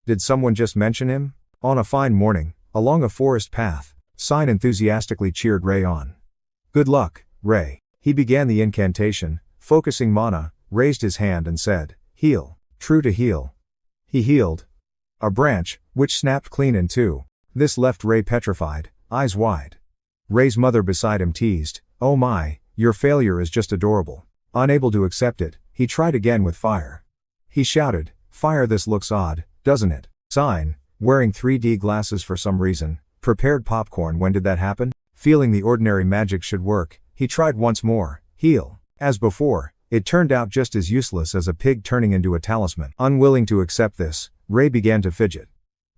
Did someone just mention him? On a fine morning, along a forest path, Sign enthusiastically cheered Ray on. "Good luck, Ray." He began the incantation, focusing mana, raised his hand and said, "Heal." True to heal. He healed. A branch, which snapped clean in two. This left Ray petrified, eyes wide. Ray's mother beside him teased, "Oh my, your failure is just adorable." Unable to accept it, he tried again with fire. He shouted, "Fire, this looks odd, doesn't it?" Sign, wearing 3D glasses for some reason, prepared popcorn. When did that happen? Feeling the ordinary magic should work, he tried once more, "Heal." As before, it turned out just as useless as a pig turning into a talisman. Unwilling to accept this, Ray began to fidget.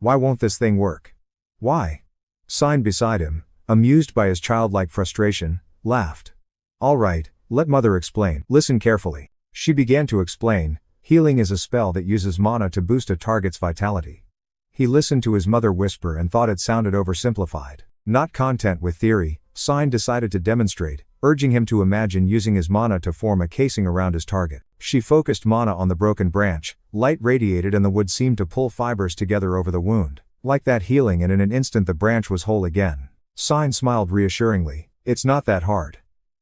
Why won't this thing work? Why? Sign beside him, amused by his childlike frustration, laughed. "All right, let Mother explain. Listen carefully." She began to explain, "Healing is a spell that uses mana to boost a target's vitality." He listened to his mother whisper and thought it sounded oversimplified. Not content with theory, Sign decided to demonstrate, urging him to imagine using his mana to form a casing around his target. She focused mana on the broken branch, light radiated and the wood seemed to pull fibers together over the wound. Like that healing, and in an instant the branch was whole again. Sign smiled reassuringly, "It's not that hard.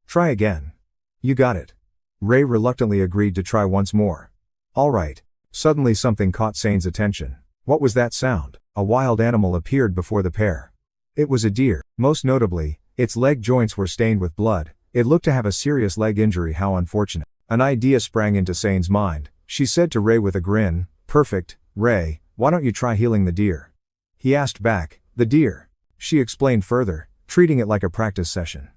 Try again." "You got it." Ray reluctantly agreed to try once more. "All right." Suddenly something caught Sane's attention. What was that sound? A wild animal appeared before the pair. It was a deer. Most notably, its leg joints were stained with blood. It looked to have a serious leg injury. How unfortunate. An idea sprang into Sane's mind. She said to Ray with a grin, "Perfect, Ray, why don't you try healing the deer?" He asked back, "The deer?" She explained further, treating it like a practice session.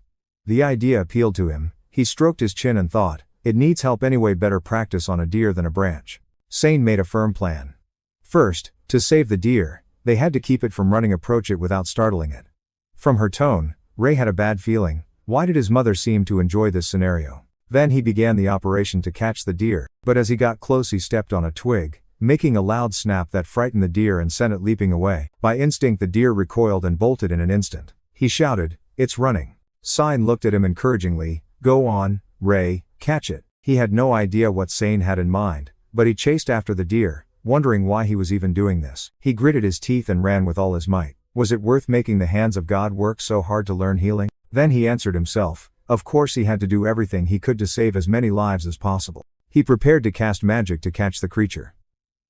The idea appealed to him. He stroked his chin and thought, "It needs help anyway, better practice on a deer than a branch." Sane made a firm plan. First, to save the deer, they had to keep it from running approach it without startling it. From her tone, Ray had a bad feeling. Why did his mother seem to enjoy this scenario? Then he began the operation to catch the deer, but as he got close he stepped on a twig, making a loud snap that frightened the deer and sent it leaping away. By instinct the deer recoiled and bolted in an instant. He shouted, "It's running." Sine looked at him encouragingly, "Go on, Ray, catch it." He had no idea what Sane had in mind, but he chased after the deer, wondering why he was even doing this. He gritted his teeth and ran with all his might. Was it worth making the hands of God work so hard to learn healing? Then he answered himself, of course he had to do everything he could to save as many lives as possible. He prepared to cast magic to catch the creature.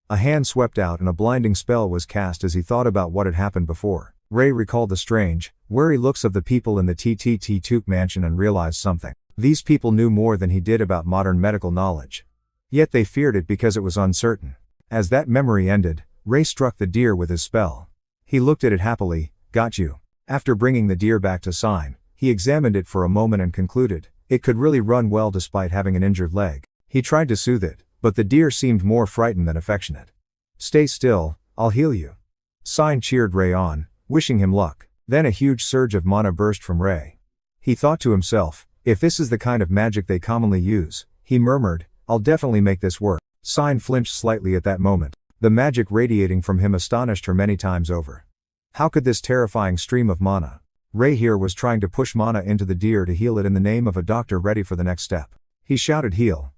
A hand swept out and a blinding spell was cast as he thought about what had happened before. Ray recalled the strange, wary looks of the people in the Tuk mansion and realized something. These people knew more than he did about modern medical knowledge. Yet they feared it because it was uncertain. As that memory ended, Ray struck the deer with his spell. He looked at it happily, "Got you." After bringing the deer back to Sine, he examined it for a moment and concluded, it could really run well despite having an injured leg. He tried to soothe it, but the deer seemed more frightened than affectionate. "Stay still, I'll heal you." Sine cheered Ray on, wishing him luck. Then a huge surge of mana burst from Ray. He thought to himself, if this is the kind of magic they commonly use, he murmured, "I'll definitely make this work." Sine flinched slightly at that moment. The magic radiating from him astonished her many times over. How could this terrifying stream of mana? Ray here was trying to push mana into the deer to heal it in the name of a doctor ready for the next step. He shouted, "Heal."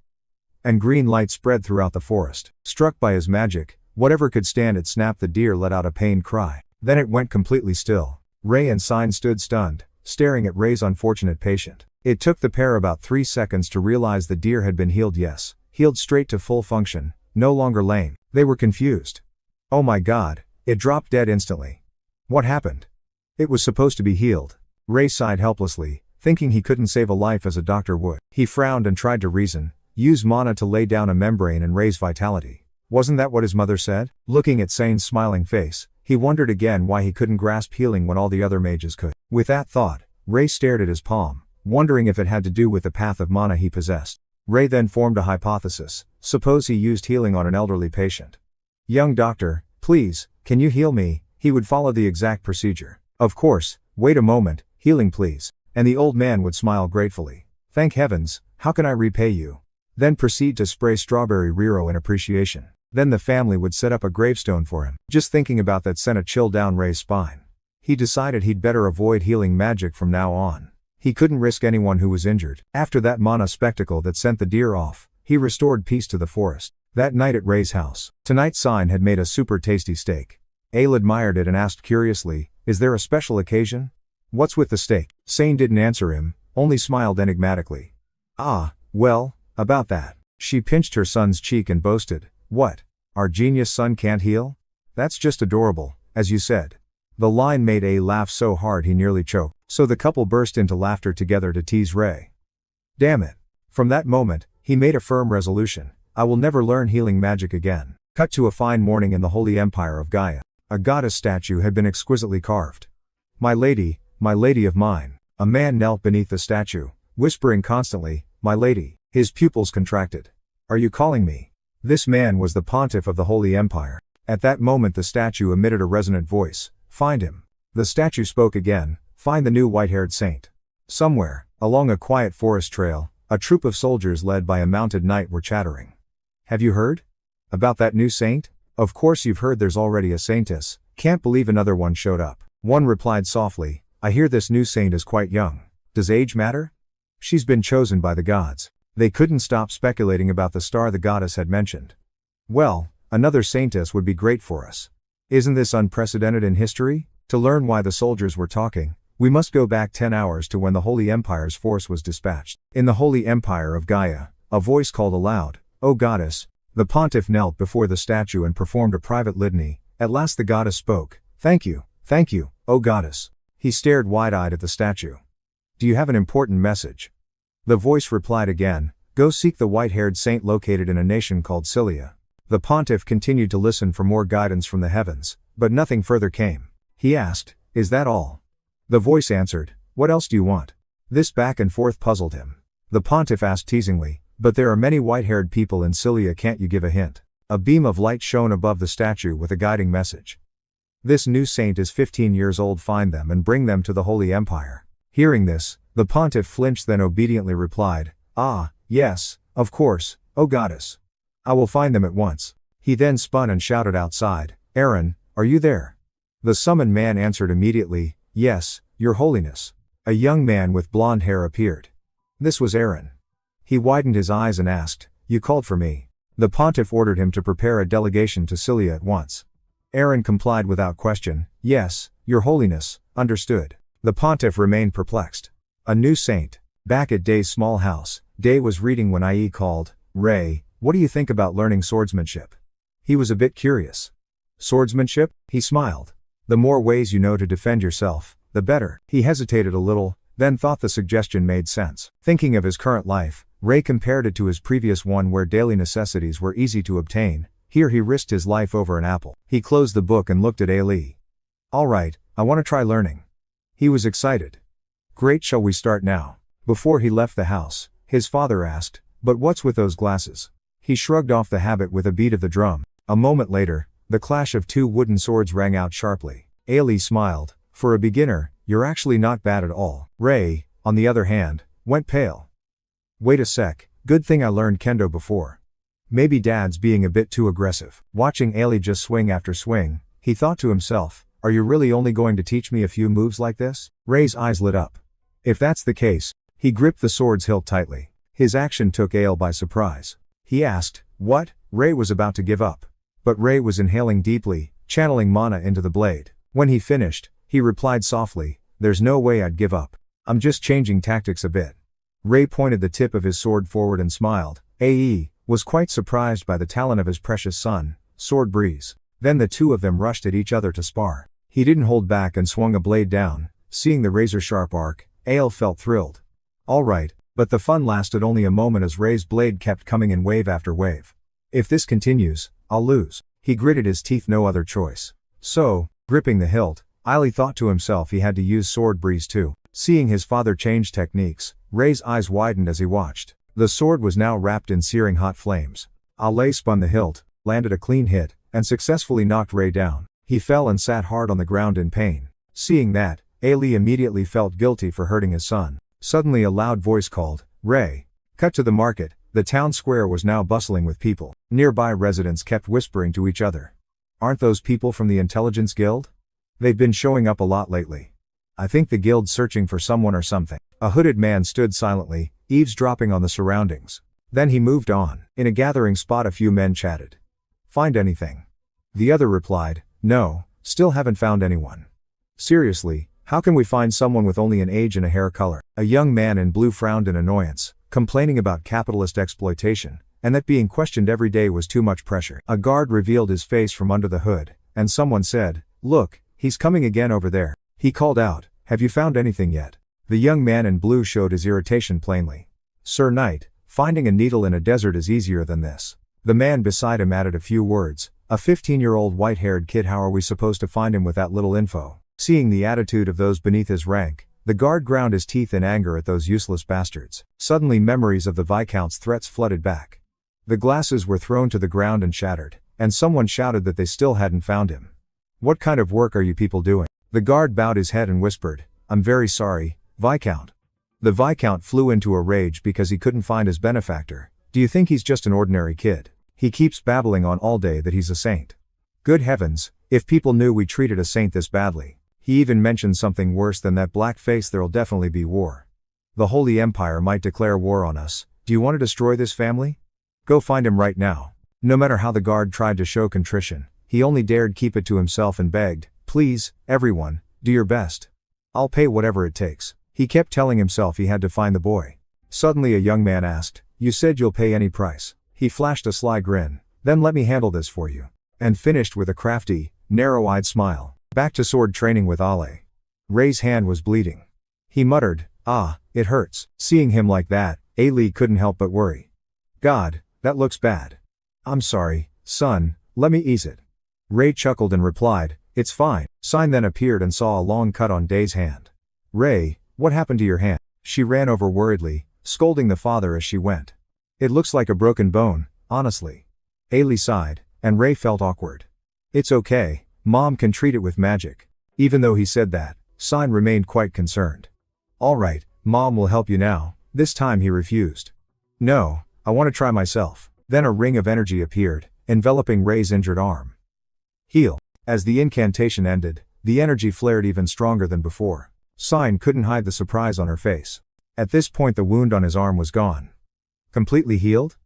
And green light spread throughout the forest. Struck by his magic, whatever could stand it snapped. The deer let out a pained cry. Then it went completely still. Ray and Sine stood stunned, staring at Ray's unfortunate patient. It took the pair about 3 seconds to realize the deer had been healed. Yes, healed straight to full function, no longer lame. They were confused. Oh my God, it dropped dead instantly. What happened? It was supposed to be healed. Ray sighed helplessly, thinking he couldn't save a life as a doctor would. He frowned and tried to reason, use mana to lay down a membrane and raise vitality. Wasn't that what his mother said? Looking at Sane's smiling face, he wondered again why he couldn't grasp healing when all the other mages could. With that thought, Ray stared at his palm, wondering if it had to do with the path of mana he possessed. Ray then formed a hypothesis. Suppose he used healing on an elderly patient. "Young doctor, please, can you heal me?" He would follow the exact procedure. Of course, "Wait a moment, healing please." And the old man would smile gratefully. "Thank heavens, how can I repay you?" Then proceed to spray strawberry Rero in appreciation. Then the family would set up a gravestone for him. Just thinking about that sent a chill down Ray's spine. He decided he'd better avoid healing magic from now on. He couldn't risk anyone who was injured. After that mana spectacle that sent the deer off, he restored peace to the forest. That night at Ray's house, tonight Sine had made a super tasty steak. Ale admired it and asked curiously, "Is there a special occasion?" "What's with the steak?" Sane didn't answer him, only smiled enigmatically. "Ah, well, about that." She pinched her son's cheek and boasted, "What? Our genius son can't heal? That's just adorable, as you said." The line made A laugh so hard he nearly choked, so the couple burst into laughter together to tease Ray. Damn it. From that moment, he made a firm resolution. I will never learn healing magic again. Cut to a fine morning in the Holy Empire of Gaia. A goddess statue had been exquisitely carved. My lady of mine." A man knelt beneath the statue, whispering constantly, "My lady." His pupils contracted. "Are you calling me?" This man was the pontiff of the Holy Empire. At that moment the statue emitted a resonant voice. "Find him." The statue spoke again, "Find the new white-haired saint." Somewhere, along a quiet forest trail, a troop of soldiers led by a mounted knight were chattering. "Have you heard? About that new saint? Of course you've heard there's already a saintess. Can't believe another one showed up." One replied softly, "I hear this new saint is quite young. Does age matter?" "She's been chosen by the gods." They couldn't stop speculating about the star the goddess had mentioned. "Well, another saintess would be great for us. Isn't this unprecedented in history?" To learn why the soldiers were talking, we must go back 10 hours to when the Holy Empire's force was dispatched. In the Holy Empire of Gaia, a voice called aloud, "O goddess." The pontiff knelt before the statue and performed a private litany. At last the goddess spoke, thank you, O goddess." He stared wide-eyed at the statue. "Do you have an important message?" The voice replied again, "Go seek the white-haired saint located in a nation called Cilia." The pontiff continued to listen for more guidance from the heavens, but nothing further came. He asked, "Is that all?" The voice answered, "What else do you want?" This back and forth puzzled him. The pontiff asked teasingly, "But there are many white-haired people in Cilia, can't you give a hint?" A beam of light shone above the statue with a guiding message. "This new saint is 15 years old, find them and bring them to the Holy Empire." Hearing this, the pontiff flinched then obediently replied, "Ah, Yes, of course, oh goddess. I will find them at once. He then spun and shouted outside, Aaron, are you there? The summoned man answered immediately, yes, your holiness. A young man with blonde hair appeared. This was Aaron. He widened his eyes and asked, you called for me. The pontiff ordered him to prepare a delegation to Cilia at once. Aaron complied without question, yes, your holiness, understood. The pontiff remained perplexed. A new saint. Back at Day's small house, Day was reading when IE called, Ray, what do you think about learning swordsmanship? He was a bit curious. Swordsmanship? He smiled. The more ways you know to defend yourself, the better. He hesitated a little, then thought the suggestion made sense. Thinking of his current life, Ray compared it to his previous one where daily necessities were easy to obtain. Here he risked his life over an apple. He closed the book and looked at Ali. Alright, I want to try learning. He was excited. Great, shall we start now? Before he left the house, his father asked, but what's with those glasses? He shrugged off the habit with a beat of the drum. A moment later, the clash of two wooden swords rang out sharply. Ali smiled. For a beginner, you're actually not bad at all. Ray, on the other hand, went pale. Wait a sec, good thing I learned kendo before. Maybe dad's being a bit too aggressive. Watching Ali just swing after swing, he thought to himself, are you really only going to teach me a few moves like this? Ray's eyes lit up. If that's the case, he gripped the sword's hilt tightly. His action took Ale by surprise. He asked, what? Ray was about to give up. But Ray was inhaling deeply, channeling mana into the blade. When he finished, he replied softly, there's no way I'd give up. I'm just changing tactics a bit. Ray pointed the tip of his sword forward and smiled. AE was quite surprised by the talent of his precious son, Sword Breeze. Then the two of them rushed at each other to spar. He didn't hold back and swung a blade down. Seeing the razor-sharp arc, Ale felt thrilled. Alright, but the fun lasted only a moment as Ray's blade kept coming in wave after wave. If this continues, I'll lose. He gritted his teeth, no other choice. So, gripping the hilt, Ali thought to himself he had to use Sword Breeze too. Seeing his father change techniques, Ray's eyes widened as he watched. The sword was now wrapped in searing hot flames. Ali spun the hilt, landed a clean hit, and successfully knocked Ray down. He fell and sat hard on the ground in pain. Seeing that, Ali immediately felt guilty for hurting his son. Suddenly a loud voice called, Ray. Cut to the market. The town square was now bustling with people. Nearby residents kept whispering to each other. Aren't those people from the Intelligence Guild? They've been showing up a lot lately. I think the guild's searching for someone or something. A hooded man stood silently, eavesdropping on the surroundings. Then he moved on. In a gathering spot a few men chatted. Find anything? The other replied, no, still haven't found anyone. Seriously, how can we find someone with only an age and a hair color? A young man in blue frowned in annoyance, complaining about capitalist exploitation, and that being questioned every day was too much pressure. A guard revealed his face from under the hood, and someone said, look, he's coming again over there. He called out, have you found anything yet? The young man in blue showed his irritation plainly. Sir Knight, finding a needle in a desert is easier than this. The man beside him added a few words, a 15-year-old white-haired kid, how are we supposed to find him with that little info? Seeing the attitude of those beneath his rank, the guard ground his teeth in anger at those useless bastards. Suddenly memories of the Viscount's threats flooded back. The glasses were thrown to the ground and shattered, and someone shouted that they still hadn't found him. What kind of work are you people doing? The guard bowed his head and whispered, I'm very sorry, Viscount. The Viscount flew into a rage because he couldn't find his benefactor. Do you think he's just an ordinary kid? He keeps babbling on all day that he's a saint. Good heavens, if people knew we treated a saint this badly. He even mentioned something worse than that black face, there'll definitely be war. The Holy Empire might declare war on us. Do you want to destroy this family? Go find him right now. No matter how the guard tried to show contrition, he only dared keep it to himself and begged, please, everyone, do your best. I'll pay whatever it takes. He kept telling himself he had to find the boy. Suddenly a young man asked, you said you'll pay any price. He flashed a sly grin, then let me handle this for you. And finished with a crafty, narrow-eyed smile. Back to sword training with Ale. Ray's hand was bleeding. He muttered, ah, it hurts. Seeing him like that, Ali couldn't help but worry. God, that looks bad. I'm sorry, son, let me ease it. Ray chuckled and replied, it's fine. Sign then appeared and saw a long cut on Day's hand. Ray, what happened to your hand? She ran over worriedly, scolding the father as she went. It looks like a broken bone, honestly. Ali sighed, and Ray felt awkward. It's okay, Mom can treat it with magic. Even though he said that, Sign remained quite concerned. Alright, Mom will help you now. This time he refused. No, I want to try myself. Then a ring of energy appeared, enveloping Ray's injured arm. Heal. As the incantation ended, the energy flared even stronger than before. Sign couldn't hide the surprise on her face. At this point the wound on his arm was gone. Completely healed?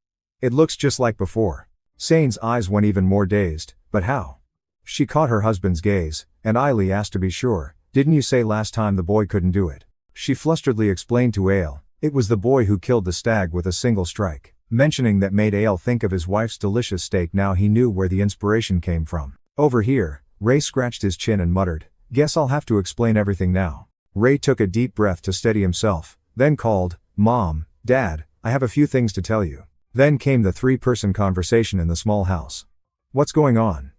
It looks just like before. Sane's eyes went even more dazed, but how? She caught her husband's gaze, and Ailey asked to be sure, didn't you say last time the boy couldn't do it? She flusteredly explained to Ale, it was the boy who killed the stag with a single strike. Mentioning that made Ale think of his wife's delicious steak. Now he knew where the inspiration came from. Over here, Ray scratched his chin and muttered, guess I'll have to explain everything now. Ray took a deep breath to steady himself, then called, Mom, Dad, I have a few things to tell you. Then came the three-person conversation in the small house. What's going on?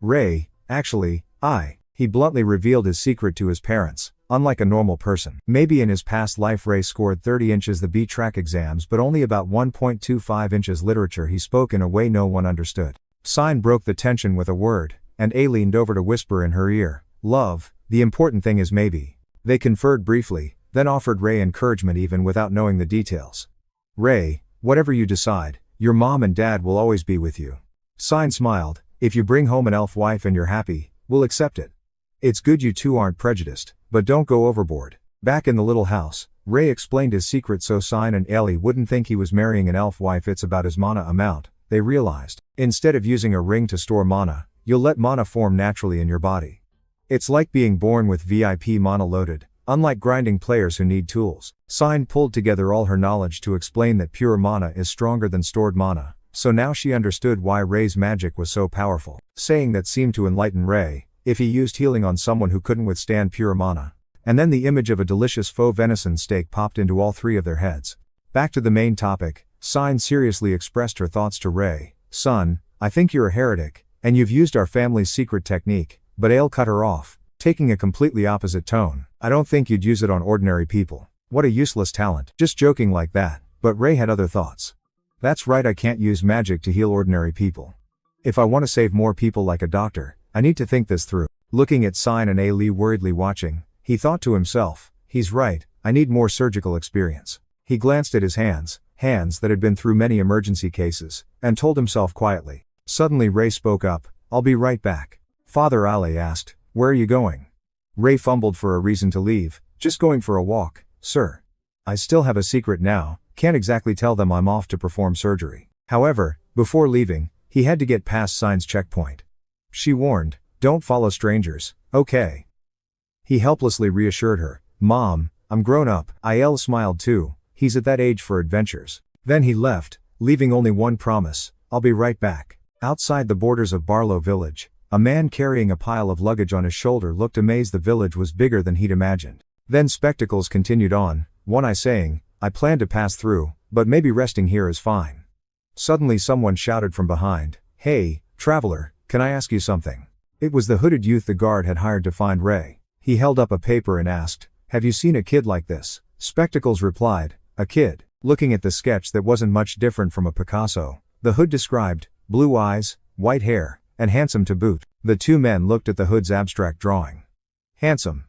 Ray, actually, he bluntly revealed his secret to his parents. Unlike a normal person, maybe in his past life Ray scored 30 inches the B-track exams but only about 1.25 inches literature. He spoke in a way no one understood. Sign broke the tension with a word, and A leaned over to whisper in her ear, Love, the important thing is maybe. They conferred briefly, then offered Ray encouragement even without knowing the details. Ray, whatever you decide, your mom and dad will always be with you. Sign smiled, if you bring home an elf wife and you're happy, we'll accept it. It's good you two aren't prejudiced, but don't go overboard. Back in the little house, Ray explained his secret so Sign and Ellie wouldn't think he was marrying an elf wife. It's about his mana amount, they realized. Instead of using a ring to store mana, you'll let mana form naturally in your body. It's like being born with VIP mana loaded, unlike grinding players who need tools. Sign pulled together all her knowledge to explain that pure mana is stronger than stored mana, so now she understood why Ray's magic was so powerful. Saying that seemed to enlighten Ray, if he used healing on someone who couldn't withstand pure mana. And then the image of a delicious faux venison steak popped into all three of their heads. Back to the main topic, Sign seriously expressed her thoughts to Ray. Son, I think you're a heretic, and you've used our family's secret technique, but Ale cut her off, taking a completely opposite tone. I don't think you'd use it on ordinary people. What a useless talent. Just joking like that, but Ray had other thoughts. That's right, I can't use magic to heal ordinary people. If I want to save more people like a doctor, I need to think this through. Looking at Sign and A Lee worriedly watching, he thought to himself, he's right, I need more surgical experience. He glanced at his hands that had been through many emergency cases, and told himself quietly. Suddenly Ray spoke up, I'll be right back. Father Ale asked, where are you going? Ray fumbled for a reason to leave, just going for a walk, sir. I still have a secret now, can't exactly tell them I'm off to perform surgery. However, before leaving, he had to get past Sign's checkpoint. She warned, don't follow strangers, okay? He helplessly reassured her, Mom, I'm grown up. Il smiled too, he's at that age for adventures. Then he left, leaving only one promise, I'll be right back. Outside the borders of Barlow Village, a man carrying a pile of luggage on his shoulder looked amazed. The village was bigger than he'd imagined. Then Spectacles continued on, One Eye saying, I plan to pass through, but maybe resting here is fine. Suddenly someone shouted from behind, Hey, traveler, can I ask you something? It was the hooded youth the guard had hired to find Ray. He held up a paper and asked, Have you seen a kid like this? Spectacles replied, A kid. Looking at the sketch that wasn't much different from a Picasso, the hood described, blue eyes, white hair, and handsome to boot. The two men looked at the hood's abstract drawing. Handsome.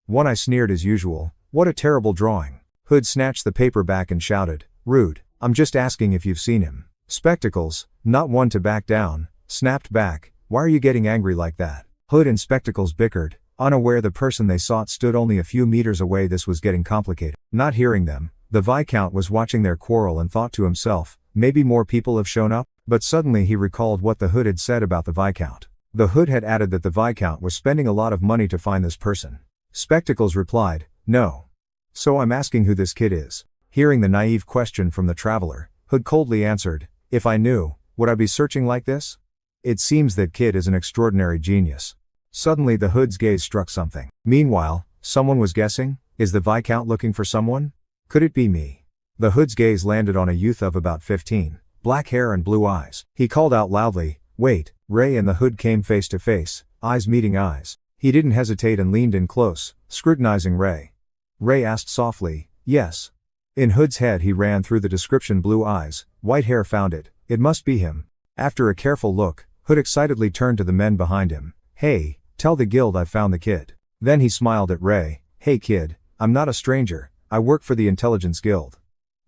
One Eye sneered as usual, what a terrible drawing. Hood snatched the paper back and shouted, Rude, I'm just asking if you've seen him. Spectacles, not one to back down, snapped back, Why are you getting angry like that? Hood and Spectacles bickered, unaware the person they sought stood only a few meters away. This was getting complicated. Not hearing them, the Viscount was watching their quarrel and thought to himself, maybe more people have shown up? But suddenly he recalled what the Hood had said about the Viscount. The Hood had added that the Viscount was spending a lot of money to find this person. Spectacles replied, No. So I'm asking who this kid is. Hearing the naive question from the traveler, Hood coldly answered, If I knew, would I be searching like this? It seems that kid is an extraordinary genius. Suddenly the Hood's gaze struck something. Meanwhile, someone was guessing, is the Viscount looking for someone? Could it be me? The Hood's gaze landed on a youth of about 15, black hair and blue eyes. He called out loudly, Wait. Ray and the Hood came face to face, eyes meeting eyes. He didn't hesitate and leaned in close, scrutinizing Ray. Ray asked softly, Yes. In Hood's head he ran through the description, blue eyes, white hair, found it. It must be him. After a careful look, Hood excitedly turned to the men behind him. Hey, tell the guild I found the kid. Then he smiled at Ray. Hey kid, I'm not a stranger, I work for the Intelligence Guild.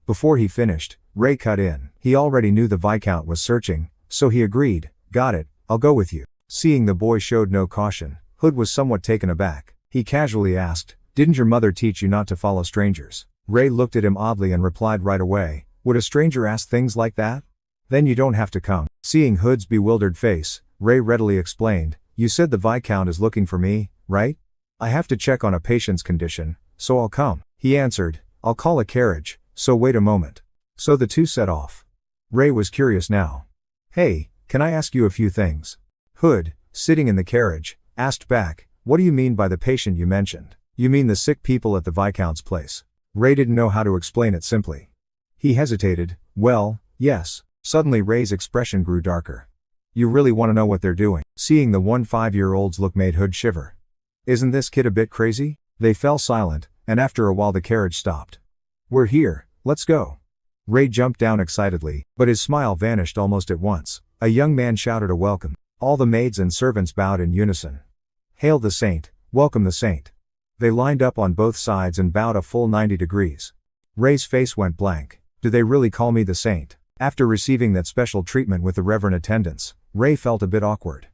Before he finished, Ray cut in. He already knew the Viscount was searching, so he agreed, got it, I'll go with you. Seeing the boy showed no caution, Hood was somewhat taken aback. He casually asked, didn't your mother teach you not to follow strangers? Ray looked at him oddly and replied right away, would a stranger ask things like that? Then you don't have to come. Seeing Hood's bewildered face, Ray readily explained, you said the Viscount is looking for me, right? I have to check on a patient's condition, so I'll come. He answered, I'll call a carriage, so wait a moment. So the two set off. Ray was curious now. Hey, can I ask you a few things? Hood, sitting in the carriage, asked back, what do you mean by the patient you mentioned? You mean the sick people at the Viscount's place? Ray didn't know how to explain it simply. He hesitated, well, yes. Suddenly Ray's expression grew darker. You really want to know what they're doing? Seeing the 5-year-old's look made Hood shiver. Isn't this kid a bit crazy? They fell silent, and after a while the carriage stopped. We're here, let's go. Ray jumped down excitedly, but his smile vanished almost at once. A young man shouted a welcome. All the maids and servants bowed in unison. Hail the saint, welcome the saint. They lined up on both sides and bowed a full 90 degrees. Ray's face went blank. Do they really call me the saint? After receiving that special treatment with the reverend attendants, Ray felt a bit awkward.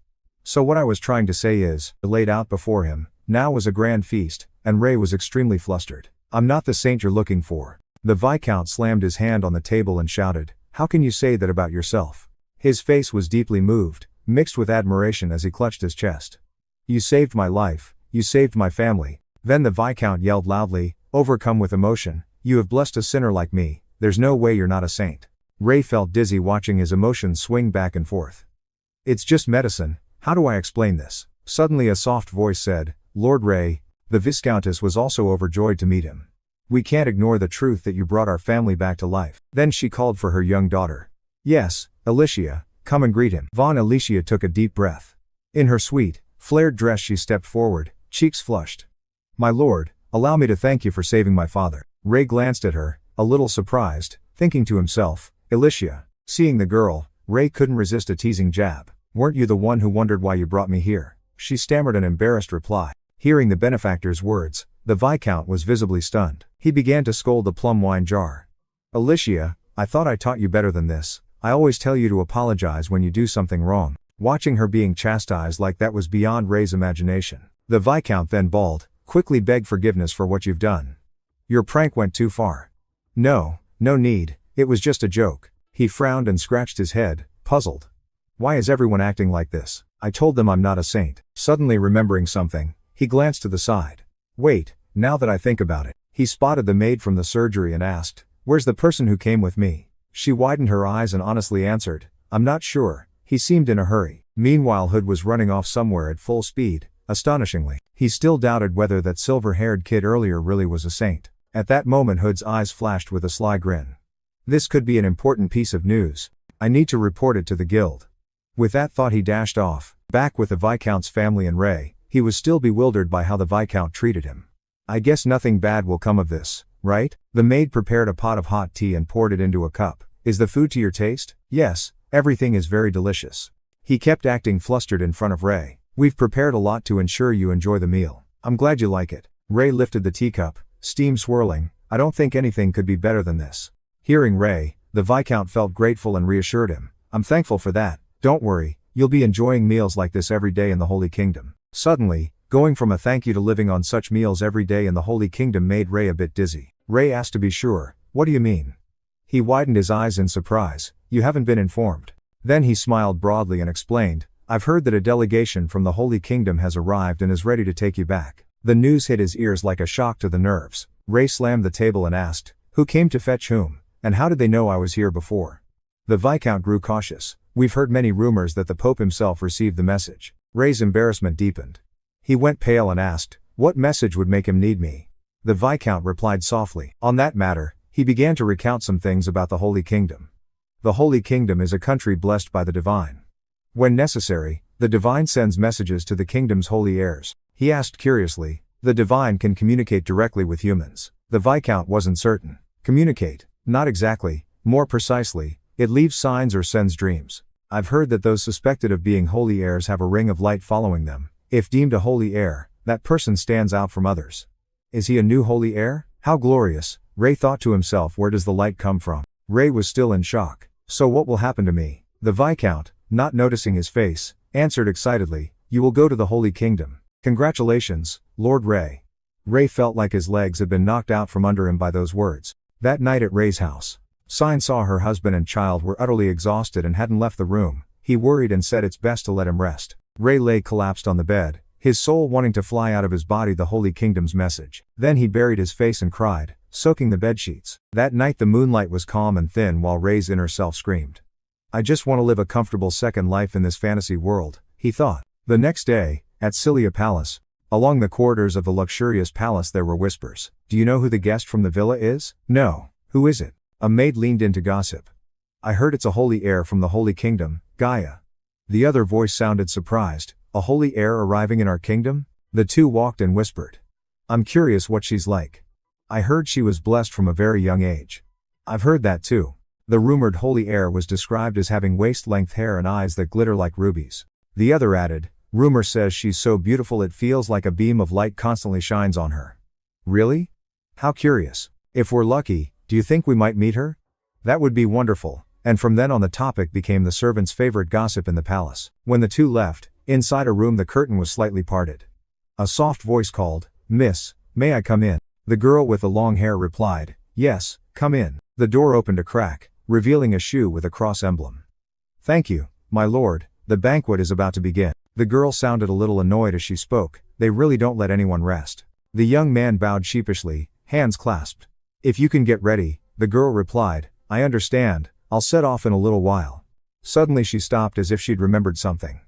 So what I was trying to say is, laid out before him, now was a grand feast, and Ray was extremely flustered. I'm not the saint you're looking for. The Viscount slammed his hand on the table and shouted, how can you say that about yourself? His face was deeply moved, mixed with admiration as he clutched his chest. You saved my life, you saved my family. Then the Viscount yelled loudly, overcome with emotion, you have blessed a sinner like me, there's no way you're not a saint. Ray felt dizzy watching his emotions swing back and forth. It's just medicine, how do I explain this? Suddenly a soft voice said, Lord Ray. The Viscountess was also overjoyed to meet him. We can't ignore the truth that you brought our family back to life. Then she called for her young daughter. Yes, Alicia, come and greet him. Alicia took a deep breath. In her sweet, flared dress she stepped forward, cheeks flushed. My lord, allow me to thank you for saving my father. Ray glanced at her, a little surprised, thinking to himself, Alicia. Seeing the girl, Ray couldn't resist a teasing jab. Weren't you the one who wondered why you brought me here? She stammered an embarrassed reply. Hearing the benefactor's words, the Viscount was visibly stunned. He began to scold the plum wine jar. Alicia, I thought I taught you better than this. I always tell you to apologize when you do something wrong. Watching her being chastised like that was beyond Ray's imagination. The Viscount then bawled, quickly beg forgiveness for what you've done. Your prank went too far. No need, it was just a joke. He frowned and scratched his head, puzzled. Why is everyone acting like this? I told them I'm not a saint. Suddenly remembering something, he glanced to the side. Wait, now that I think about it. He spotted the maid from the surgery and asked, where's the person who came with me? She widened her eyes and honestly answered, I'm not sure. He seemed in a hurry. Meanwhile Hood was running off somewhere at full speed, astonishingly. He still doubted whether that silver-haired kid earlier really was a saint. At that moment Hood's eyes flashed with a sly grin. This could be an important piece of news. I need to report it to the guild. With that thought he dashed off. Back with the Viscount's family and Ray, he was still bewildered by how the Viscount treated him. I guess nothing bad will come of this, right? The maid prepared a pot of hot tea and poured it into a cup. Is the food to your taste? Yes, everything is very delicious. He kept acting flustered in front of Ray. We've prepared a lot to ensure you enjoy the meal. I'm glad you like it. Ray lifted the teacup, steam swirling. I don't think anything could be better than this. Hearing Ray, the Viscount felt grateful and reassured him. I'm thankful for that. Don't worry, you'll be enjoying meals like this every day in the Holy Kingdom. Suddenly, going from a thank you to living on such meals every day in the Holy Kingdom made Ray a bit dizzy. Ray asked to be sure, what do you mean? He widened his eyes in surprise, you haven't been informed. Then he smiled broadly and explained, I've heard that a delegation from the Holy Kingdom has arrived and is ready to take you back. The news hit his ears like a shock to the nerves. Ray slammed the table and asked, who came to fetch whom, and how did they know I was here before? The Viscount grew cautious. We've heard many rumors that the Pope himself received the message. Ray's embarrassment deepened. He went pale and asked, what message would make him need me? The Viscount replied softly. On that matter, he began to recount some things about the Holy Kingdom. The Holy Kingdom is a country blessed by the divine. When necessary, the divine sends messages to the kingdom's holy heirs. He asked curiously, the divine can communicate directly with humans. The Viscount wasn't certain. Communicate? Not exactly. More precisely, it leaves signs or sends dreams. I've heard that those suspected of being holy heirs have a ring of light following them. If deemed a holy heir, that person stands out from others. Is he a new holy heir? How glorious, Ray thought to himself, where does the light come from? Ray was still in shock. So what will happen to me? The Viscount, not noticing his face, answered excitedly, you will go to the Holy Kingdom. Congratulations, Lord Ray. Ray felt like his legs had been knocked out from under him by those words. That night at Ray's house, Sine saw her husband and child were utterly exhausted and hadn't left the room. He worried and said it's best to let him rest. Ray lay collapsed on the bed, his soul wanting to fly out of his body the Holy Kingdom's message. Then he buried his face and cried, soaking the bedsheets. That night the moonlight was calm and thin while Ray's inner self screamed. I just want to live a comfortable second life in this fantasy world, he thought. The next day, at Cilia Palace, along the corridors of the luxurious palace there were whispers. Do you know who the guest from the villa is? No. Who is it? A maid leaned in to gossip. I heard it's a holy heir from the Holy Kingdom, Gaia. The other voice sounded surprised. A holy heir arriving in our kingdom? The two walked and whispered. I'm curious what she's like. I heard she was blessed from a very young age. I've heard that too. The rumored holy heir was described as having waist-length hair and eyes that glitter like rubies. The other added, rumor says she's so beautiful it feels like a beam of light constantly shines on her. Really? How curious. If we're lucky, do you think we might meet her? That would be wonderful. And from then on the topic became the servants' favorite gossip in the palace. When the two left, inside a room the curtain was slightly parted. A soft voice called, Miss, may I come in? The girl with the long hair replied, yes, come in. The door opened a crack, revealing a shoe with a cross emblem. Thank you, my lord, the banquet is about to begin. The girl sounded a little annoyed as she spoke, they really don't let anyone rest. The young man bowed sheepishly, hands clasped. If you can get ready, the girl replied, I understand, I'll set off in a little while. Suddenly she stopped as if she'd remembered something.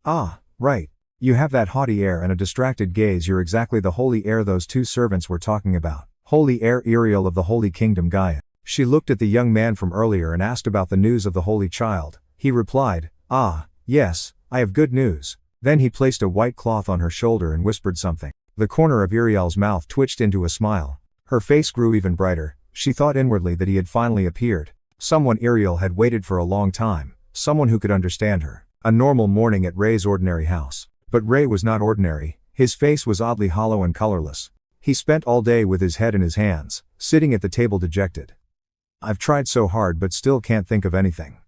Ah, right. You have that haughty air and a distracted gaze. You're exactly the holy heir those two servants were talking about. Holy heir Ariel of the Holy Kingdom Gaia. She looked at the young man from earlier and asked about the news of the holy child. He replied, ah, yes, I have good news. Then he placed a white cloth on her shoulder and whispered something. The corner of Ariel's mouth twitched into a smile. Her face grew even brighter. She thought inwardly that he had finally appeared. Someone Ariel had waited for a long time. Someone who could understand her. A normal morning at Ray's ordinary house. But Ray was not ordinary. His face was oddly hollow and colorless. He spent all day with his head in his hands, sitting at the table dejected. I've tried so hard but still can't think of anything.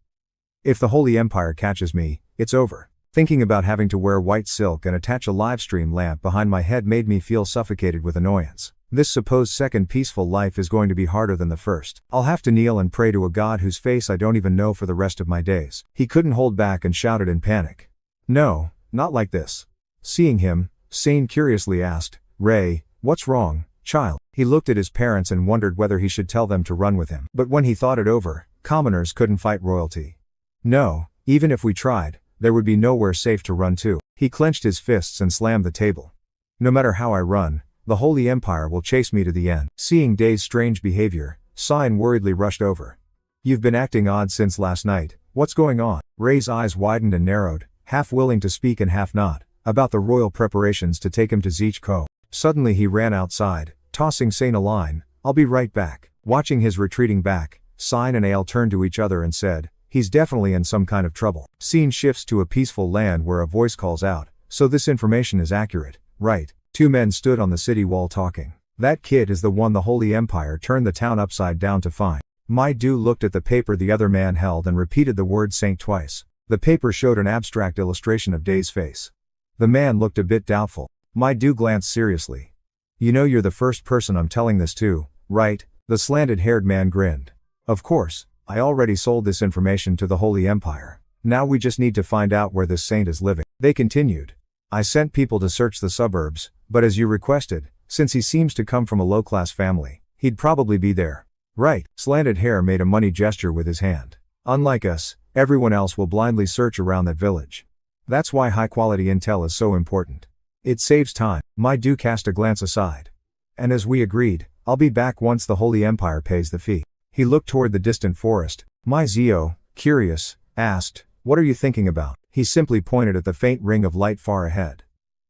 If the Holy Empire catches me, it's over. Thinking about having to wear white silk and attach a live stream lamp behind my head made me feel suffocated with annoyance. This supposed second peaceful life is going to be harder than the first. I'll have to kneel and pray to a god whose face I don't even know for the rest of my days. He couldn't hold back and shouted in panic. No, not like this. Seeing him, Sane curiously asked, Ray, what's wrong, child? He looked at his parents and wondered whether he should tell them to run with him. But when he thought it over, commoners couldn't fight royalty. No, even if we tried, there would be nowhere safe to run to. He clenched his fists and slammed the table. No matter how I run, the Holy Empire will chase me to the end. Seeing Day's strange behavior, Sine worriedly rushed over. You've been acting odd since last night, what's going on? Ray's eyes widened and narrowed, half willing to speak and half not, about the royal preparations to take him to Zichko. Suddenly he ran outside, tossing Sane a line, I'll be right back. Watching his retreating back, Sine and Ale turned to each other and said, he's definitely in some kind of trouble. Scene shifts to a peaceful land where a voice calls out, so this information is accurate, right? Two men stood on the city wall talking. That kid is the one the Holy Empire turned the town upside down to find. My Du looked at the paper the other man held and repeated the word saint twice. The paper showed an abstract illustration of Day's face. The man looked a bit doubtful. My Du glanced seriously. You know you're the first person I'm telling this to, right? The slanted-haired man grinned. Of course, I already sold this information to the Holy Empire. Now we just need to find out where this saint is living. They continued. I sent people to search the suburbs, but as you requested, since he seems to come from a low-class family, he'd probably be there. Right. Slanted hair made a money gesture with his hand. Unlike us, everyone else will blindly search around that village. That's why high-quality intel is so important. It saves time. My Du cast a glance aside. And as we agreed, I'll be back once the Holy Empire pays the fee. He looked toward the distant forest. My Zio, curious, asked, what are you thinking about? He simply pointed at the faint ring of light far ahead.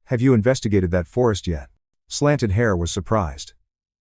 Have you investigated that forest yet? Slanted hair was surprised.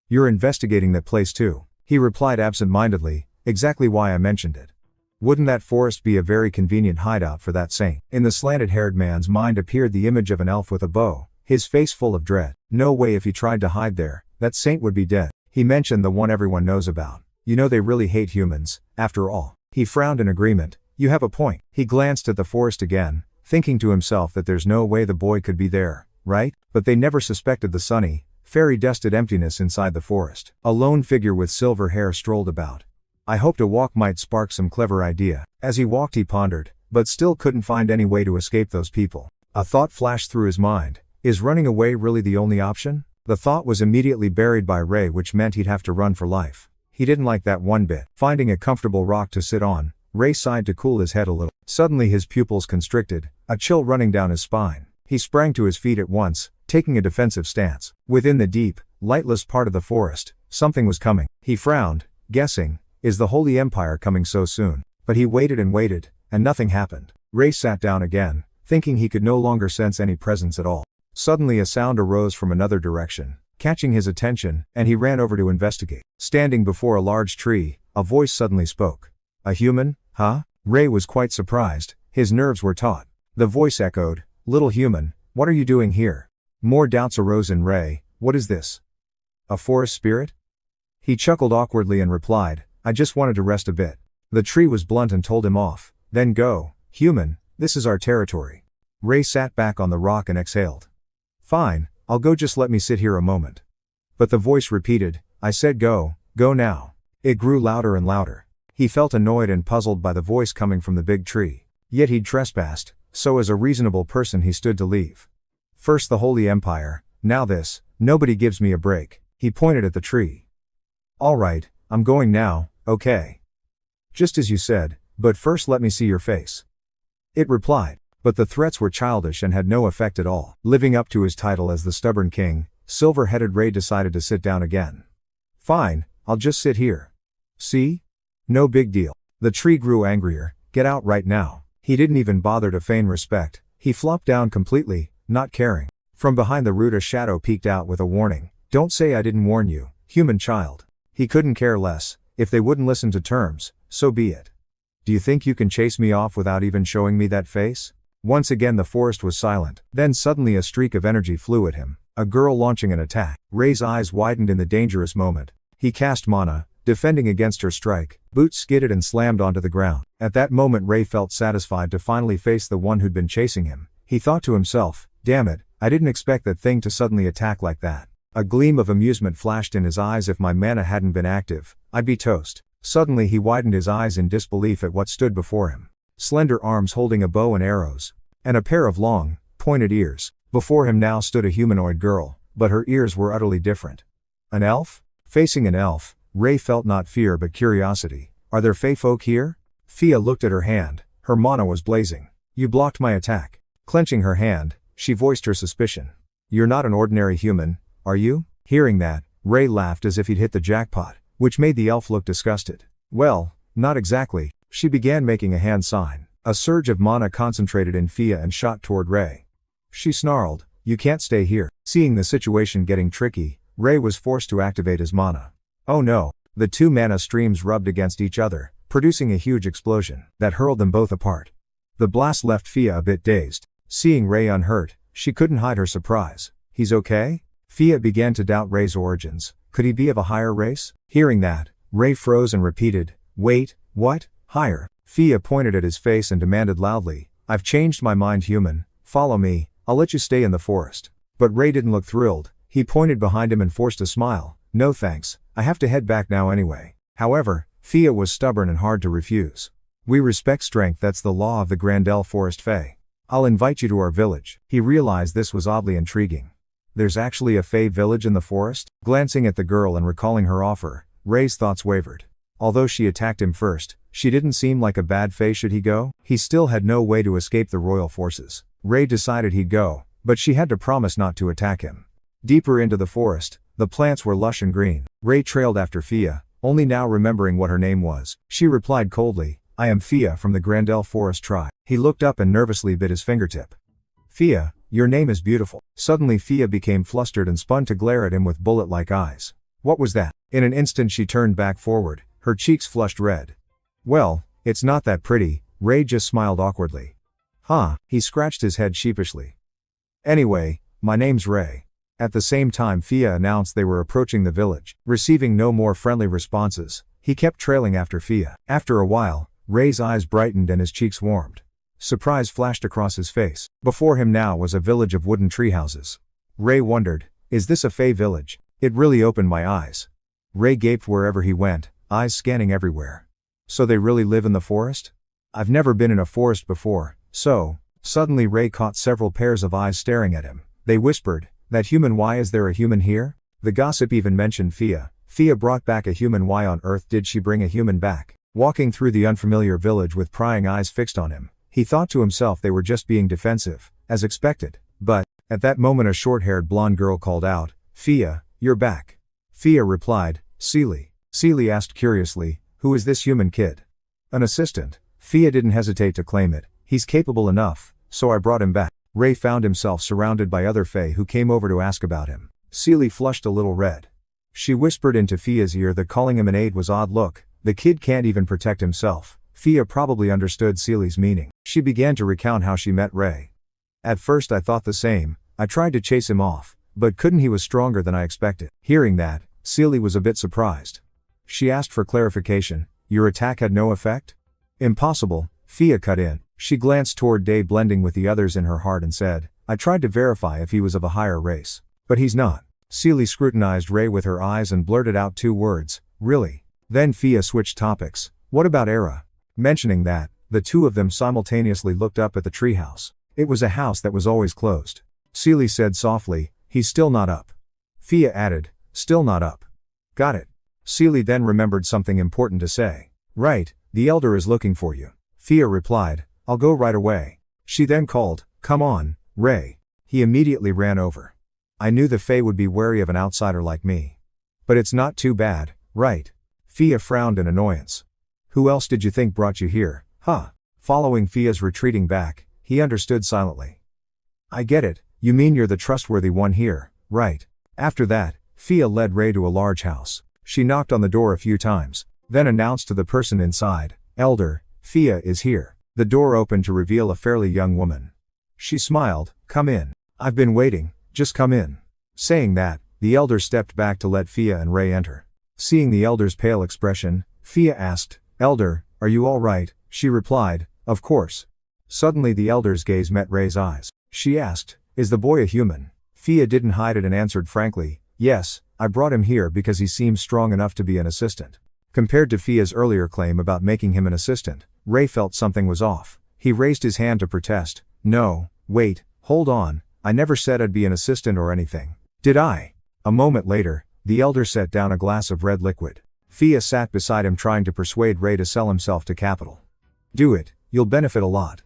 You're investigating that place too. He replied absent-mindedly, exactly why I mentioned it. Wouldn't that forest be a very convenient hideout for that saint? In the slanted-haired man's mind appeared the image of an elf with a bow, his face full of dread. No way if he tried to hide there, that saint would be dead. He mentioned the one everyone knows about. You know they really hate humans, after all. He frowned in agreement. You have a point. He glanced at the forest again, thinking to himself that there's no way the boy could be there, right? But they never suspected the sunny, fairy-dusted emptiness inside the forest. A lone figure with silver hair strolled about. I hoped a walk might spark some clever idea. As he walked he pondered, but still couldn't find any way to escape those people. A thought flashed through his mind. Is running away really the only option? The thought was immediately buried by Ray, which meant he'd have to run for life. He didn't like that one bit. Finding a comfortable rock to sit on, Ray sighed to cool his head a little. Suddenly his pupils constricted, a chill running down his spine. He sprang to his feet at once, taking a defensive stance. Within the deep, lightless part of the forest, something was coming. He frowned, guessing, is the Holy Empire coming so soon? But he waited, and nothing happened. Ray sat down again, thinking he could no longer sense any presence at all. Suddenly a sound arose from another direction, catching his attention, and he ran over to investigate. Standing before a large tree, a voice suddenly spoke. A human, huh? Ray was quite surprised, his nerves were taut. The voice echoed, little human, what are you doing here? More doubts arose in Ray. What is this? A forest spirit? He chuckled awkwardly and replied, I just wanted to rest a bit. The tree was blunt and told him off. Then go, human, this is our territory. Ray sat back on the rock and exhaled. Fine, I'll go, just let me sit here a moment. But the voice repeated, I said go now. It grew louder and louder. He felt annoyed and puzzled by the voice coming from the big tree. Yet he'd trespassed, so as a reasonable person he stood to leave. First the Holy Empire, now this, nobody gives me a break. He pointed at the tree. All right, I'm going now, okay. Just as you said, but first let me see your face. It replied, but the threats were childish and had no effect at all. Living up to his title as the stubborn king, silver-headed Ray decided to sit down again. Fine, I'll just sit here. See? No big deal. The tree grew angrier, get out right now. He didn't even bother to feign respect. He flopped down completely, not caring. From behind the root a shadow peeked out with a warning. Don't say I didn't warn you, human child. He couldn't care less. If they wouldn't listen to terms, so be it. Do you think you can chase me off without even showing me that face? Once again the forest was silent. Then suddenly a streak of energy flew at him. A girl launching an attack. Ray's eyes widened in the dangerous moment. He cast mana, defending against her strike. Boots skidded and slammed onto the ground. At that moment Ray felt satisfied to finally face the one who'd been chasing him. He thought to himself, damn it, I didn't expect that thing to suddenly attack like that. A gleam of amusement flashed in his eyes. If my mana hadn't been active, I'd be toast. Suddenly he widened his eyes in disbelief at what stood before him. Slender arms holding a bow and arrows, and a pair of long, pointed ears. Before him now stood a humanoid girl, but her ears were utterly different. An elf? Facing an elf, Ray felt not fear but curiosity. Are there fey folk here? Fia looked at her hand, her mana was blazing. You blocked my attack. Clenching her hand, she voiced her suspicion. You're not an ordinary human, are you? Hearing that, Ray laughed as if he'd hit the jackpot, which made the elf look disgusted. Well, not exactly. She began making a hand sign. A surge of mana concentrated in Fia and shot toward Ray. She snarled, you can't stay here. Seeing the situation getting tricky, Ray was forced to activate his mana. Oh no, the two mana streams rubbed against each other, producing a huge explosion that hurled them both apart. The blast left Fia a bit dazed. Seeing Ray unhurt, she couldn't hide her surprise. He's okay? Fia began to doubt Ray's origins. Could he be of a higher race? Hearing that, Ray froze and repeated, wait, what? Higher? Fia pointed at his face and demanded loudly, I've changed my mind, human. Follow me, I'll let you stay in the forest. But Ray didn't look thrilled. He pointed behind him and forced a smile. No thanks, I have to head back now anyway. However, Fia was stubborn and hard to refuse. We respect strength, that's the law of the Grandel Forest Fae. I'll invite you to our village. He realized this was oddly intriguing. There's actually a Fae village in the forest? Glancing at the girl and recalling her offer, Ray's thoughts wavered. Although she attacked him first, she didn't seem like a bad Fae. Should he go? He still had no way to escape the royal forces. Ray decided he'd go, but she had to promise not to attack him. Deeper into the forest, the plants were lush and green. Ray trailed after Fia, only now remembering what her name was. She replied coldly, I am Fia from the Grandel Forest tribe. He looked up and nervously bit his fingertip. Fia, your name is beautiful. Suddenly Fia became flustered and spun to glare at him with bullet-like eyes. What was that? In an instant she turned back forward, her cheeks flushed red. Well, it's not that pretty, Ray just smiled awkwardly. Huh, he scratched his head sheepishly. Anyway, my name's Ray. At the same time Fia announced they were approaching the village. Receiving no more friendly responses, He kept trailing after Fia. After a while, Ray's eyes brightened and his cheeks warmed. Surprise flashed across his face. Before him now was a village of wooden tree houses. Ray wondered, is this a Fae village? It really opened my eyes. Ray gaped wherever he went, eyes scanning everywhere. So they really live in the forest? I've never been in a forest before, so. Suddenly Ray caught several pairs of eyes staring at him. They whispered, that human, why is there a human here? The gossip even mentioned Fia. Fia brought back a human, why on earth did she bring a human back? Walking through the unfamiliar village with prying eyes fixed on him, he thought to himself they were just being defensive, as expected. But, at that moment a short-haired blonde girl called out, Fia, you're back. Fia replied, Seely. Seely asked curiously, who is this human kid? An assistant. Fia didn't hesitate to claim it. He's capable enough, so I brought him back. Ray found himself surrounded by other Fae who came over to ask about him. Seely flushed a little red. She whispered into Fia's ear that calling him an aide was odd. Look, the kid can't even protect himself. Fia probably understood Seely's meaning. She began to recount how she met Ray. At first I thought the same. I tried to chase him off, but couldn't. He was stronger than I expected. Hearing that, Seely was a bit surprised. She asked for clarification. Your attack had no effect? Impossible, Fia cut in. She glanced toward Day blending with the others in her heart and said, I tried to verify if he was of a higher race. But he's not. Seely scrutinized Ray with her eyes and blurted out 2 words, really? Then Fia switched topics. What about Era? Mentioning that, the 2 of them simultaneously looked up at the treehouse. It was a house that was always closed. Seely said softly, he's still not up. Fia added, still not up. Got it. Seely then remembered something important to say. Right, the elder is looking for you. Fia replied, I'll go right away. She then called, come on, Ray. He immediately ran over. I knew the Fae would be wary of an outsider like me. But it's not too bad, right? Fia frowned in annoyance. Who else did you think brought you here, huh? Following Fia's retreating back, he understood silently. I get it, you mean you're the trustworthy one here, right? After that, Fia led Ray to a large house. She knocked on the door a few times, then announced to the person inside, Elder, Fia is here. The door opened to reveal a fairly young woman. She smiled, come in. I've been waiting, just come in. Saying that, the elder stepped back to let Fia and Ray enter. Seeing the elder's pale expression, Fia asked, Elder, are you all right? She replied, of course. Suddenly the elder's gaze met Ray's eyes. She asked, is the boy a human? Fia didn't hide it and answered frankly, yes, I brought him here because he seems strong enough to be an assistant. Compared to Fia's earlier claim about making him an assistant, Ray felt something was off. He raised his hand to protest. No, wait, hold on, I never said I'd be an assistant or anything. Did I? A moment later, the elder set down a glass of red liquid. Fia sat beside him trying to persuade Ray to sell himself to capital. Do it, you'll benefit a lot.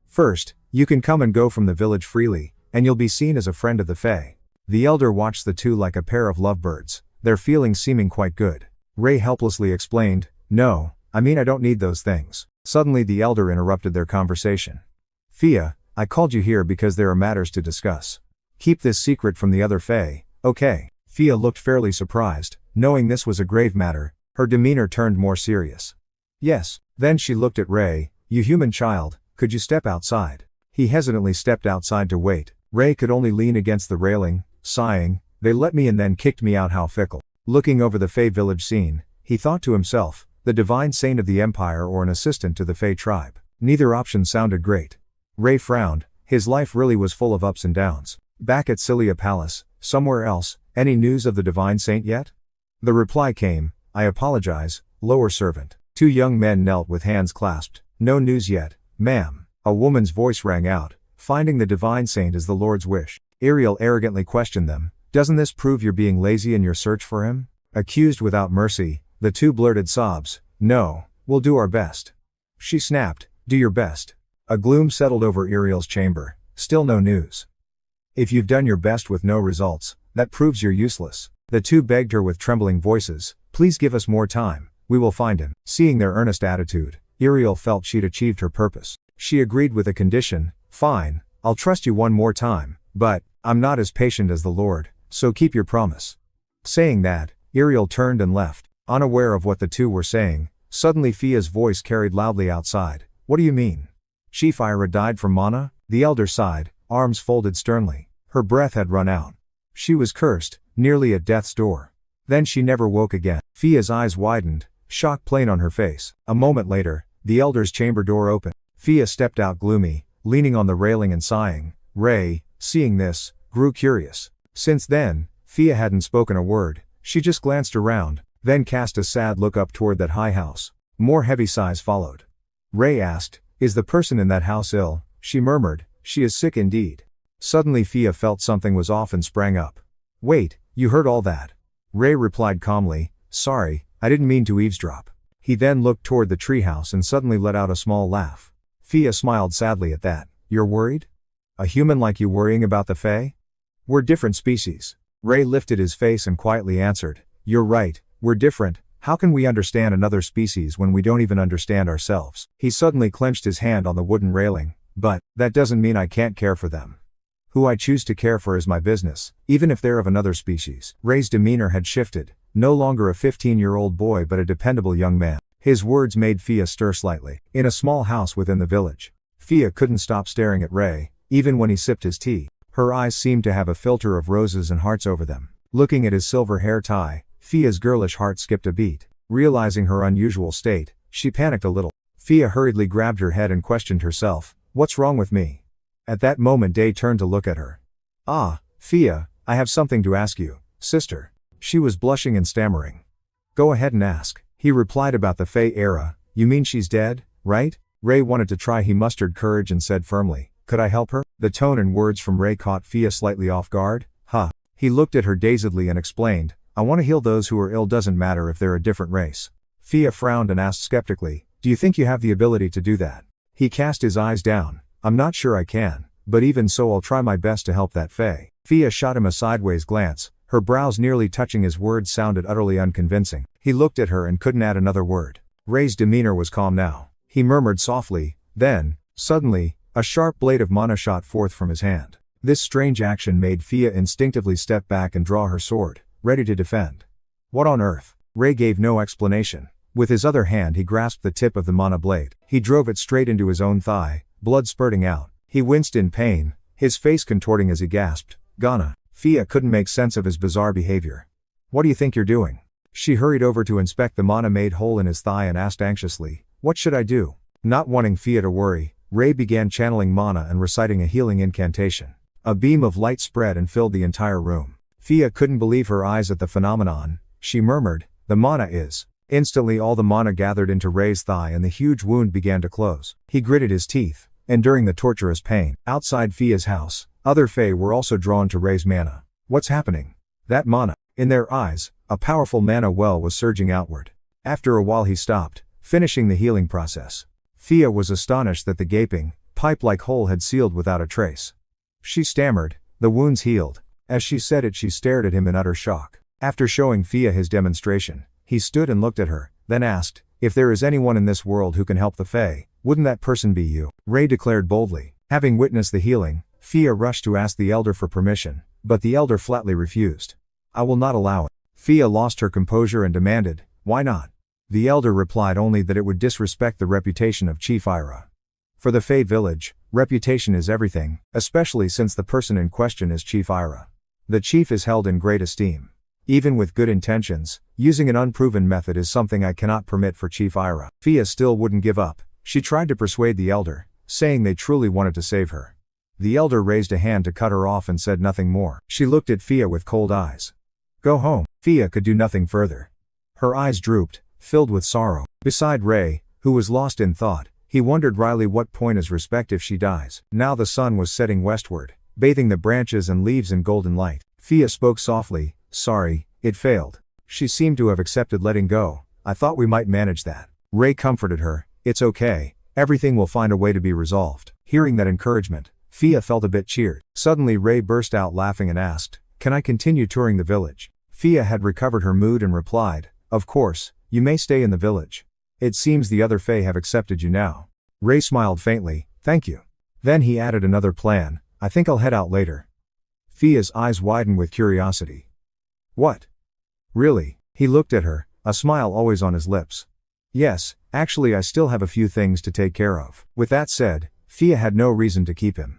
First, you can come and go from the village freely, and you'll be seen as a friend of the Fae. The elder watched the 2 like a pair of lovebirds, their feelings seeming quite good. Ray helplessly explained, no, I mean I don't need those things. Suddenly the elder interrupted their conversation. Fia, I called you here because there are matters to discuss. Keep this secret from the other Fae, okay? Fia looked fairly surprised, knowing this was a grave matter. Her demeanor turned more serious. Yes. Then she looked at Ray, you human child, could you step outside? He hesitantly stepped outside to wait. Ray could only lean against the railing, sighing, they let me in then kicked me out, how fickle. Looking over the Fae village scene, he thought to himself, the divine saint of the empire or an assistant to the Fae tribe. Neither option sounded great. Ray frowned, his life really was full of ups and downs. Back at Cilia Palace, somewhere else, any news of the divine saint yet? The reply came, I apologize, lower servant. 2 young men knelt with hands clasped. No news yet, ma'am. A woman's voice rang out, finding the divine saint is the Lord's wish. Ariel arrogantly questioned them, doesn't this prove you're being lazy in your search for him? Accused without mercy, the 2 blurted sobs, no, we'll do our best. She snapped, do your best. A gloom settled over Ariel's chamber, still no news. If you've done your best with no results, that proves you're useless. The 2 begged her with trembling voices, please give us more time, we will find him. Seeing their earnest attitude, Ariel felt she'd achieved her purpose. She agreed with a condition, fine, I'll trust you one more time, but, I'm not as patient as the Lord, so keep your promise. Saying that, Ariel turned and left. Unaware of what the 2 were saying, suddenly Fia's voice carried loudly outside, what do you mean? Chief Ira died from mana? The elder sighed, arms folded sternly. Her breath had run out. She was cursed, nearly at death's door. Then she never woke again. Fia's eyes widened, shock plain on her face. A moment later, the elder's chamber door opened. Fia stepped out gloomy, leaning on the railing and sighing. Ray, seeing this, grew curious. Since then, Fia hadn't spoken a word. She just glanced around, then cast a sad look up toward that high house. More heavy sighs followed. Ray asked, "Is the person in that house ill?" She murmured, "She is sick indeed." Suddenly Fia felt something was off and sprang up. "Wait, you heard all that?" Ray replied calmly, "Sorry, I didn't mean to eavesdrop." He then looked toward the treehouse and suddenly let out a small laugh. Fia smiled sadly at that. "You're worried? A human like you worrying about the Fae? We're different species." Ray lifted his face and quietly answered, "You're right, we're different. How can we understand another species when we don't even understand ourselves?" He suddenly clenched his hand on the wooden railing. "But, that doesn't mean I can't care for them. Who I choose to care for is my business, even if they're of another species." Ray's demeanor had shifted, no longer a 15-year-old boy but a dependable young man. His words made Fia stir slightly. In a small house within the village, Fia couldn't stop staring at Ray, even when he sipped his tea. Her eyes seemed to have a filter of roses and hearts over them. Looking at his silver hair tie, Fia's girlish heart skipped a beat. Realizing her unusual state, she panicked a little. Fia hurriedly grabbed her head and questioned herself, "What's wrong with me?" At that moment Day turned to look at her. "Ah, Fia, I have something to ask you, sister." She was blushing and stammering. "Go ahead and ask." He replied, "About the Fae era, you mean she's dead, right?" Ray wanted to try. He mustered courage and said firmly, "Could I help her?" The tone and words from Ray caught Fia slightly off guard. "Huh." He looked at her dazedly and explained, "I want to heal those who are ill, doesn't matter if they're a different race." Fia frowned and asked skeptically, "Do you think you have the ability to do that?" He cast his eyes down. "I'm not sure I can, but even so I'll try my best to help that Fae." Fia shot him a sideways glance, her brows nearly touching. His words sounded utterly unconvincing. He looked at her and couldn't add another word. Ray's demeanor was calm now. He murmured softly, then, suddenly, a sharp blade of mana shot forth from his hand. This strange action made Fia instinctively step back and draw her sword, ready to defend. "What on earth?" Ray gave no explanation. With his other hand he grasped the tip of the mana blade. He drove it straight into his own thigh, blood spurting out. He winced in pain, his face contorting as he gasped, "Ghana." Fia couldn't make sense of his bizarre behavior. "What do you think you're doing?" She hurried over to inspect the mana made hole in his thigh and asked anxiously, "What should I do?" Not wanting Fia to worry, Ray began channeling mana and reciting a healing incantation. A beam of light spread and filled the entire room. Fia couldn't believe her eyes at the phenomenon. She murmured, "The mana is." Instantly all the mana gathered into Ray's thigh and the huge wound began to close. He gritted his teeth, enduring the torturous pain. Outside Fia's house, other Fae were also drawn to Ray's mana. "What's happening?" "That mana." In their eyes, a powerful mana well was surging outward. After a while he stopped, finishing the healing process. Fia was astonished that the gaping, pipe-like hole had sealed without a trace. She stammered, "The wound's healed." As she said it she stared at him in utter shock. After showing Fia his demonstration, he stood and looked at her, then asked, "If there is anyone in this world who can help the Fae, wouldn't that person be you?" Ray declared boldly. Having witnessed the healing, Fia rushed to ask the elder for permission, but the elder flatly refused. "I will not allow it." Fia lost her composure and demanded, "Why not?" The elder replied only that it would disrespect the reputation of Chief Ira. For the Fae village, reputation is everything, especially since the person in question is Chief Ira. The chief is held in great esteem. Even with good intentions, using an unproven method is something I cannot permit for Chief Ira. Fia still wouldn't give up. She tried to persuade the elder, saying they truly wanted to save her. The elder raised a hand to cut her off and said nothing more. She looked at Fia with cold eyes. "Go home." Fia could do nothing further. Her eyes drooped, filled with sorrow. Beside Ray, who was lost in thought, he wondered wryly what point is respect if she dies. Now the sun was setting westward, bathing the branches and leaves in golden light. Fia spoke softly, "Sorry, it failed." She seemed to have accepted letting go. "I thought we might manage that." Ray comforted her, "It's okay, everything will find a way to be resolved." Hearing that encouragement, Fia felt a bit cheered. Suddenly Ray burst out laughing and asked, "Can I continue touring the village?" Fia had recovered her mood and replied, "Of course, you may stay in the village. It seems the other Fae have accepted you now." Ray smiled faintly, "Thank you." Then he added another plan, "I think I'll head out later." Fia's eyes widened with curiosity. "What? Really?" He looked at her, a smile always on his lips. "Yes, actually I still have a few things to take care of." With that said, Fia had no reason to keep him.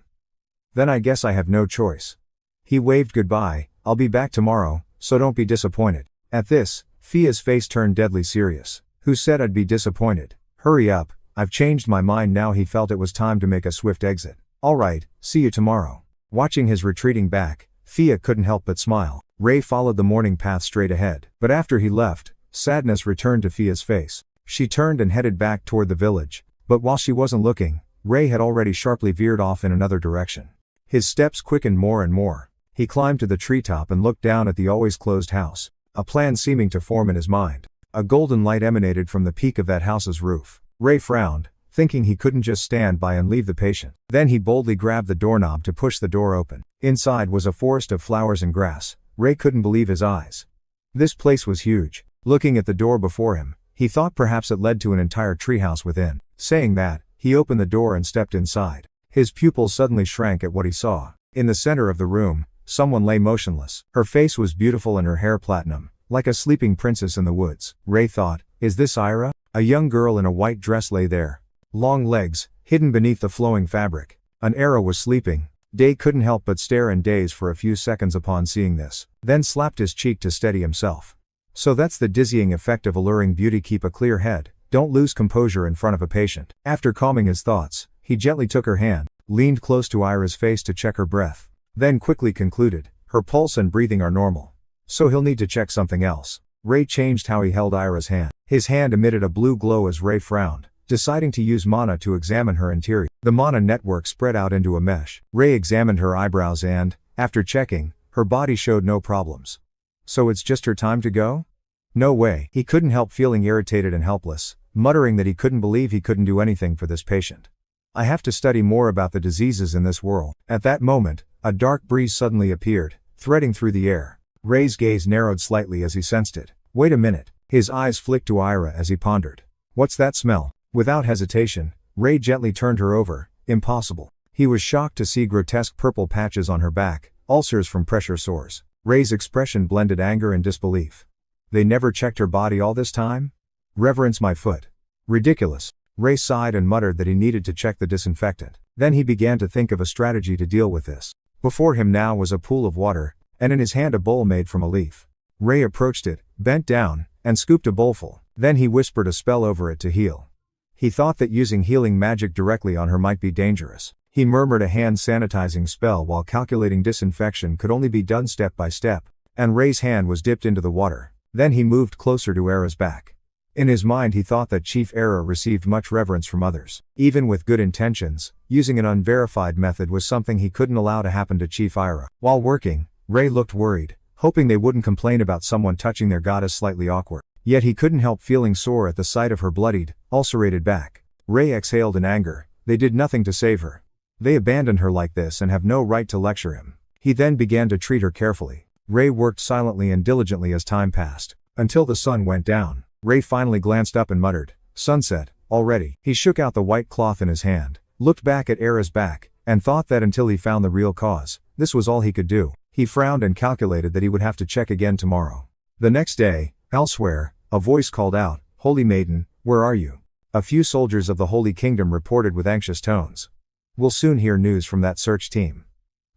"Then I guess I have no choice." He waved goodbye, "I'll be back tomorrow, so don't be disappointed." At this, Fia's face turned deadly serious. Who said I'd be disappointed? Hurry up, I've changed my mind now. He felt it was time to make a swift exit. Alright, see you tomorrow. Watching his retreating back, Thea couldn't help but smile. Ray followed the morning path straight ahead. But after he left, sadness returned to Thea's face. She turned and headed back toward the village, but while she wasn't looking, Ray had already sharply veered off in another direction. His steps quickened more and more. He climbed to the treetop and looked down at the always closed house, a plan seeming to form in his mind. A golden light emanated from the peak of that house's roof. Ray frowned, thinking he couldn't just stand by and leave the patient. Then he boldly grabbed the doorknob to push the door open. Inside was a forest of flowers and grass. Ray couldn't believe his eyes. This place was huge. Looking at the door before him, he thought perhaps it led to an entire treehouse within. Saying that, he opened the door and stepped inside. His pupils suddenly shrank at what he saw. In the center of the room, someone lay motionless. Her face was beautiful and her hair platinum, like a sleeping princess in the woods. Ray thought, is this Ira? A young girl in a white dress lay there. Long legs, hidden beneath the flowing fabric. An Ira was sleeping. Day couldn't help but stare and daze for a few seconds upon seeing this, then slapped his cheek to steady himself. So that's the dizzying effect of alluring beauty. Keep a clear head. Don't lose composure in front of a patient. After calming his thoughts, he gently took her hand, leaned close to Ira's face to check her breath, then quickly concluded, her pulse and breathing are normal. So he'll need to check something else. Ray changed how he held Ira's hand. His hand emitted a blue glow as Ray frowned, deciding to use mana to examine her interior. The mana network spread out into a mesh. Ray examined her eyebrows and, after checking, her body showed no problems. So it's just her time to go? No way. He couldn't help feeling irritated and helpless, muttering that he couldn't believe he couldn't do anything for this patient. I have to study more about the diseases in this world. At that moment, a dark breeze suddenly appeared, threading through the air. Ray's gaze narrowed slightly as he sensed it. Wait a minute. His eyes flicked to Ira as he pondered. What's that smell? Without hesitation, Ray gently turned her over. Impossible. He was shocked to see grotesque purple patches on her back, ulcers from pressure sores. Ray's expression blended anger and disbelief. They never checked her body all this time? Reverence my foot. Ridiculous. Ray sighed and muttered that he needed to check the disinfectant. Then he began to think of a strategy to deal with this. Before him now was a pool of water, and in his hand a bowl made from a leaf. Ray approached it, bent down, and scooped a bowlful. Then he whispered a spell over it to heal. He thought that using healing magic directly on her might be dangerous. He murmured a hand sanitizing spell while calculating disinfection could only be done step by step, and Ray's hand was dipped into the water. Then he moved closer to Era's back. In his mind he thought that Chief Era received much reverence from others. Even with good intentions, using an unverified method was something he couldn't allow to happen to Chief Ira. While working, Ray looked worried, hoping they wouldn't complain about someone touching their goddess slightly awkward. Yet he couldn't help feeling sore at the sight of her bloodied, ulcerated back. Ray exhaled in anger. They did nothing to save her. They abandoned her like this and have no right to lecture him. He then began to treat her carefully. Ray worked silently and diligently as time passed, until the sun went down. Ray finally glanced up and muttered, "Sunset, already." He shook out the white cloth in his hand, looked back at Era's back, and thought that until he found the real cause, this was all he could do. He frowned and calculated that he would have to check again tomorrow. The next day, elsewhere, a voice called out, "Holy Maiden, where are you?" A few soldiers of the Holy Kingdom reported with anxious tones. "We'll soon hear news from that search team.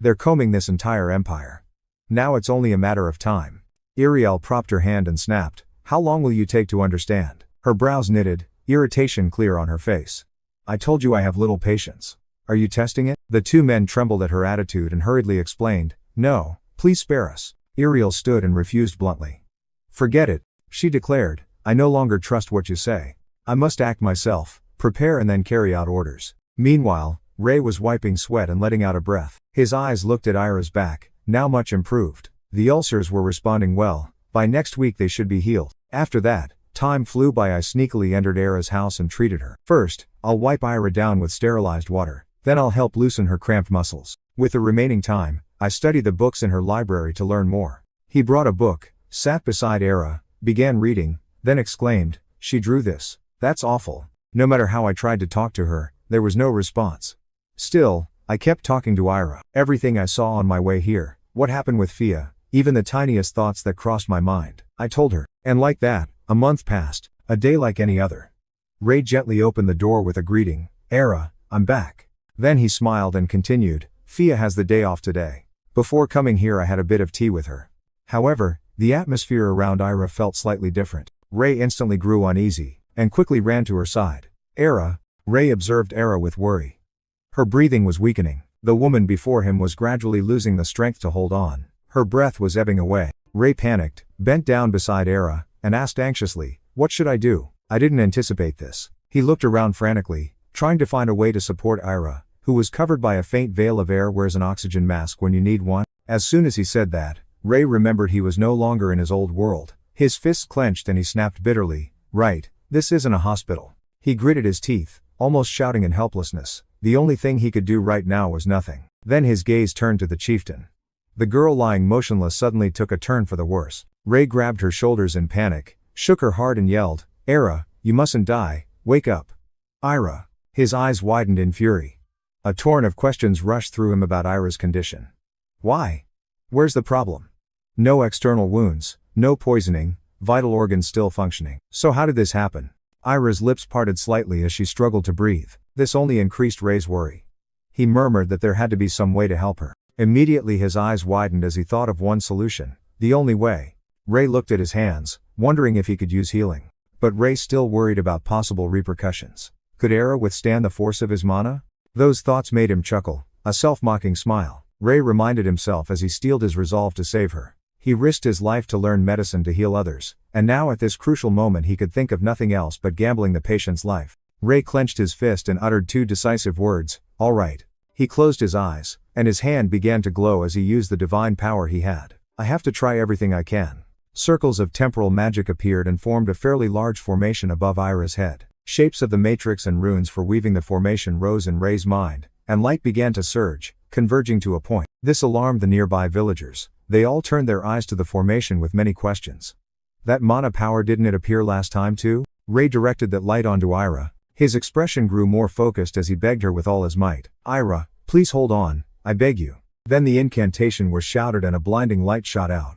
They're combing this entire empire. Now it's only a matter of time." Iriel propped her hand and snapped, "How long will you take to understand?" Her brows knitted, irritation clear on her face. "I told you I have little patience. Are you testing it?" The two men trembled at her attitude and hurriedly explained, "No, please spare us." Iriel stood and refused bluntly. "Forget it," she declared, "I no longer trust what you say. I must act myself, prepare and then carry out orders." Meanwhile, Ray was wiping sweat and letting out a breath. His eyes looked at Ira's back, now much improved. The ulcers were responding well. By next week they should be healed. After that, time flew by. I sneakily entered Era's house and treated her. First, I'll wipe Ira down with sterilized water. Then I'll help loosen her cramped muscles. With the remaining time, I studied the books in her library to learn more. He brought a book, sat beside Era, began reading, then exclaimed, "She drew this. That's awful." No matter how I tried to talk to her, there was no response. Still, I kept talking to Ira. Everything I saw on my way here, what happened with Fia, even the tiniest thoughts that crossed my mind, I told her. And like that, a month passed, a day like any other. Ray gently opened the door with a greeting, "Era, I'm back." Then he smiled and continued, "Fia has the day off today. Before coming here I had a bit of tea with her." However, the atmosphere around Ira felt slightly different. Ray instantly grew uneasy, and quickly ran to her side. Era. Ray observed Era with worry. Her breathing was weakening. The woman before him was gradually losing the strength to hold on. Her breath was ebbing away. Ray panicked, bent down beside Era, and asked anxiously, "What should I do? I didn't anticipate this." He looked around frantically, trying to find a way to support Ira, who was covered by a faint veil of air. "Wears an oxygen mask when you need one?" As soon as he said that, Ray remembered he was no longer in his old world. His fists clenched and he snapped bitterly, "Right, this isn't a hospital." He gritted his teeth, almost shouting in helplessness. The only thing he could do right now was nothing. Then his gaze turned to the chieftain. The girl lying motionless suddenly took a turn for the worse. Ray grabbed her shoulders in panic, shook her hard and yelled, "Era, you mustn't die, wake up." Ira. His eyes widened in fury. A torrent of questions rushed through him about Ira's condition. Why? Where's the problem? No external wounds, no poisoning, vital organs still functioning. So how did this happen? Ira's lips parted slightly as she struggled to breathe. This only increased Ray's worry. He murmured that there had to be some way to help her. Immediately his eyes widened as he thought of one solution. The only way. Ray looked at his hands, wondering if he could use healing. But Ray still worried about possible repercussions. Could Era withstand the force of his mana? Those thoughts made him chuckle, a self-mocking smile. Ray reminded himself as he steeled his resolve to save her. He risked his life to learn medicine to heal others, and now at this crucial moment he could think of nothing else but gambling the patient's life. Ray clenched his fist and uttered two decisive words, "All right." He closed his eyes, and his hand began to glow as he used the divine power he had. "I have to try everything I can." Circles of temporal magic appeared and formed a fairly large formation above Ira's head. Shapes of the matrix and runes for weaving the formation rose in Ray's mind, and light began to surge, converging to a point. This alarmed the nearby villagers. They all turned their eyes to the formation with many questions. "That mana power, didn't it appear last time too?" Ray directed that light onto Ira. His expression grew more focused as he begged her with all his might. "Ira, please hold on, I beg you." Then the incantation was shouted and a blinding light shot out.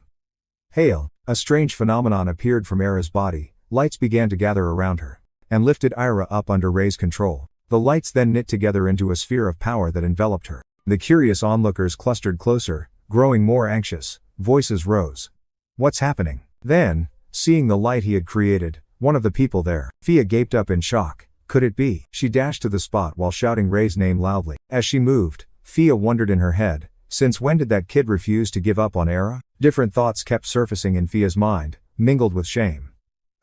Hail! A strange phenomenon appeared from Ira's body. Lights began to gather around her, and lifted Ira up under Ray's control. The lights then knit together into a sphere of power that enveloped her. The curious onlookers clustered closer, growing more anxious. Voices rose. "What's happening?" Then, seeing the light he had created, one of the people there, Fia, gaped up in shock. Could it be? She dashed to the spot while shouting Ray's name loudly. As she moved, Fia wondered in her head, since when did that kid refuse to give up on Era? Different thoughts kept surfacing in Fia's mind, mingled with shame.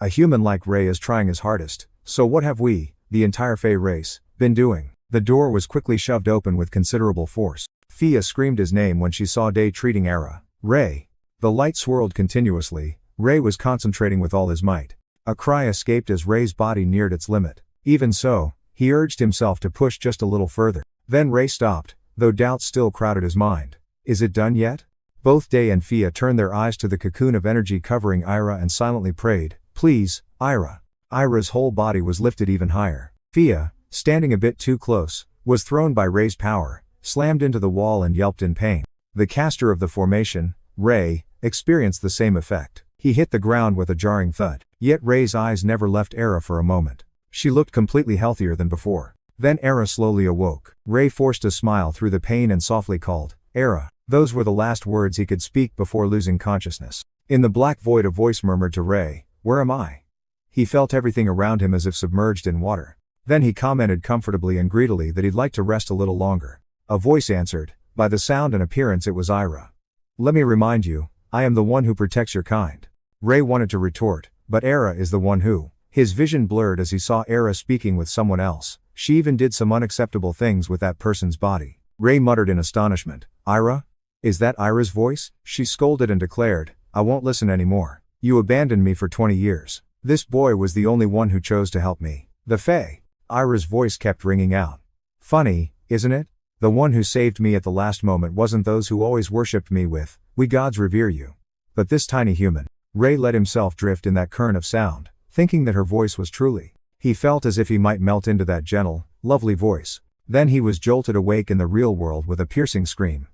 A human like Ray is trying his hardest, so what have we, the entire Fae race, been doing? The door was quickly shoved open with considerable force. Fia screamed his name when she saw Day treating Era. Ray. The light swirled continuously. Ray was concentrating with all his might. A cry escaped as Ray's body neared its limit. Even so, he urged himself to push just a little further. Then Ray stopped, though doubts still crowded his mind. Is it done yet? Both Day and Fia turned their eyes to the cocoon of energy covering Ira and silently prayed, "Please, Ira." Ira's whole body was lifted even higher. Fia, standing a bit too close, was thrown by Ray's power, slammed into the wall and yelped in pain. The caster of the formation, Ray, experienced the same effect. He hit the ground with a jarring thud. Yet Ray's eyes never left Era for a moment. She looked completely healthier than before. Then Era slowly awoke. Ray forced a smile through the pain and softly called, "Era." Those were the last words he could speak before losing consciousness. In the black void a voice murmured to Ray, "Where am I?" He felt everything around him as if submerged in water. Then he commented comfortably and greedily that he'd like to rest a little longer. A voice answered. By the sound and appearance it was Ira. "Let me remind you, I am the one who protects your kind." Ray wanted to retort, but Era is the one who. His vision blurred as he saw Era speaking with someone else. She even did some unacceptable things with that person's body. Ray muttered in astonishment, "Ira? Is that Ira's voice?" She scolded and declared, "I won't listen anymore. You abandoned me for 20 years. This boy was the only one who chose to help me. The Fae." Ira's voice kept ringing out. "Funny, isn't it? The one who saved me at the last moment wasn't those who always worshipped me with, 'We gods revere you.' But this tiny human." Ray let himself drift in that current of sound, thinking that her voice was truly. He felt as if he might melt into that gentle, lovely voice. Then he was jolted awake in the real world with a piercing scream.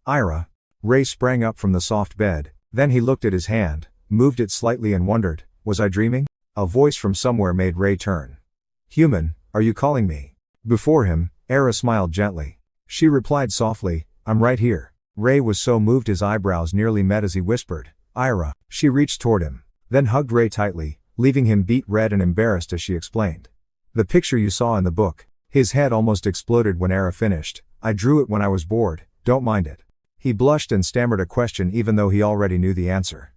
"Ira!" Ray sprang up from the soft bed, then he looked at his hand, moved it slightly and wondered, was I dreaming? A voice from somewhere made Ray turn. "Human, are you calling me?" Before him, Era smiled gently. She replied softly, "I'm right here." Ray was so moved his eyebrows nearly met as he whispered, "Ira." She reached toward him, then hugged Ray tightly, leaving him beet red and embarrassed as she explained. The picture you saw in the book. His head almost exploded when Era finished. I drew it when I was bored, don't mind it. He blushed and stammered a question even though he already knew the answer.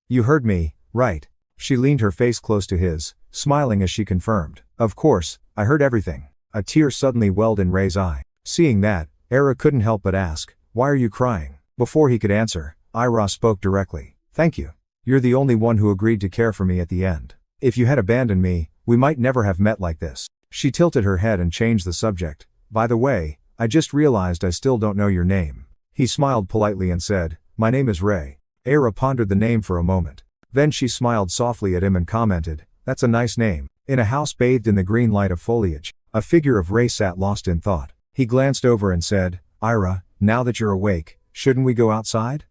You heard me, right? She leaned her face close to his, smiling as she confirmed. Of course, I heard everything. A tear suddenly welled in Ray's eye. Seeing that, Era couldn't help but ask, why are you crying? Before he could answer, Ira spoke directly. Thank you. You're the only one who agreed to care for me at the end. If you had abandoned me, we might never have met like this. She tilted her head and changed the subject. By the way, I just realized I still don't know your name. He smiled politely and said, my name is Ray. Era pondered the name for a moment. Then she smiled softly at him and commented, that's a nice name. In a house bathed in the green light of foliage, a figure of Ray sat lost in thought. He glanced over and said, Ira, now that you're awake, shouldn't we go outside?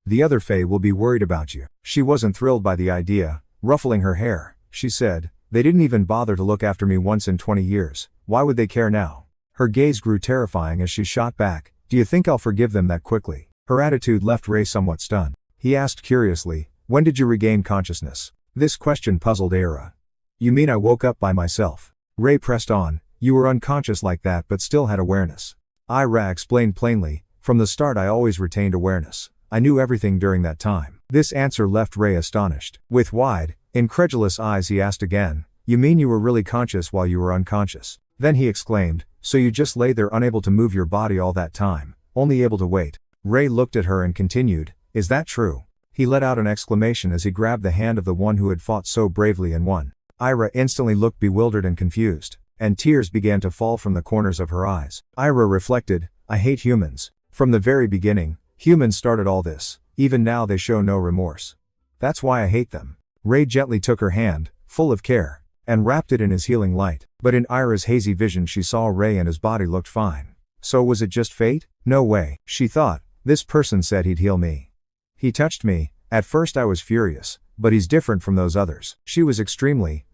The other Fae will be worried about you. She wasn't thrilled by the idea. Ruffling her hair, she said, they didn't even bother to look after me once in 20 years. Why would they care now? Her gaze grew terrifying as she shot back. Do you think I'll forgive them that quickly? Her attitude left Ray somewhat stunned. He asked curiously, when did you regain consciousness? This question puzzled Era. You mean I woke up by myself? Ray pressed on, you were unconscious like that but still had awareness. Ira explained plainly, from the start I always retained awareness. I knew everything during that time. This answer left Ray astonished. With wide, incredulous eyes he asked again, you mean you were really conscious while you were unconscious? Then he exclaimed, so you just lay there unable to move your body all that time, only able to wait. Ray looked at her and continued, is that true? He let out an exclamation as he grabbed the hand of the one who had fought so bravely and won. Ira instantly looked bewildered and confused, and tears began to fall from the corners of her eyes. Ira reflected, I hate humans. From the very beginning, humans started all this. Even now they show no remorse. That's why I hate them. Ray gently took her hand, full of care, and wrapped it in his healing light. But in Ira's hazy vision she saw Ray and his body looked fine. So was it just fate? No way, she thought. This person said he'd heal me. He touched me. At first I was furious, but he's different from those others. She was extremely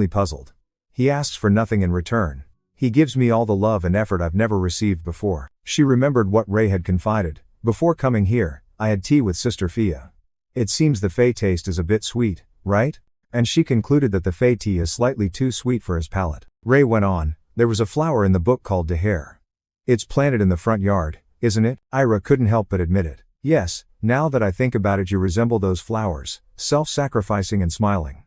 puzzled. He asks for nothing in return. He gives me all the love and effort I've never received before. She remembered what Ray had confided. Before coming here, I had tea with Sister Fia. It seems the Fae taste is a bit sweet, right? And she concluded that the Fae tea is slightly too sweet for his palate. Ray went on, there was a flower in the book called Dehair. It's planted in the front yard, isn't it? Ira couldn't help but admit it. Yes, now that I think about it you resemble those flowers, self-sacrificing and smiling.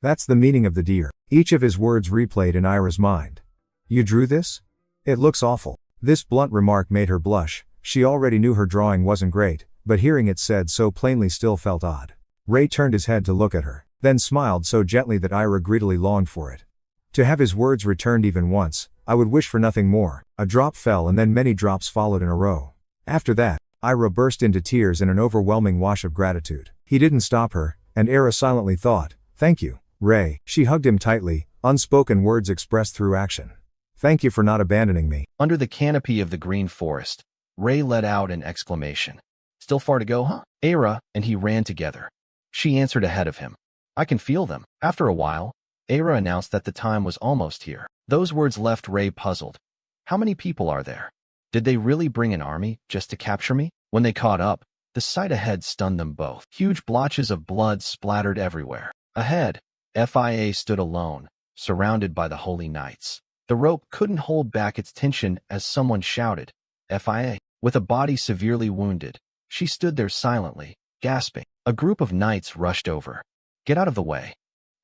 That's the meaning of the deer. Each of his words replayed in Ira's mind. You drew this? It looks awful. This blunt remark made her blush. She already knew her drawing wasn't great, but hearing it said so plainly still felt odd. Ray turned his head to look at her, then smiled so gently that Ira greedily longed for it. To have his words returned even once, I would wish for nothing more. A drop fell and then many drops followed in a row. After that, Ira burst into tears in an overwhelming wash of gratitude. He didn't stop her, and Era silently thought, thank you, Ray. She hugged him tightly, unspoken words expressed through action. Thank you for not abandoning me. Under the canopy of the green forest, Ray let out an exclamation. Still far to go, huh? Era and he ran together. She answered ahead of him. I can feel them. After a while, Era announced that the time was almost here. Those words left Ray puzzled. How many people are there? Did they really bring an army just to capture me? When they caught up, the sight ahead stunned them both. Huge blotches of blood splattered everywhere. Ahead, Fia stood alone, surrounded by the holy knights. The rope couldn't hold back its tension as someone shouted, Fia. With a body severely wounded, she stood there silently, gasping. A group of knights rushed over. Get out of the way.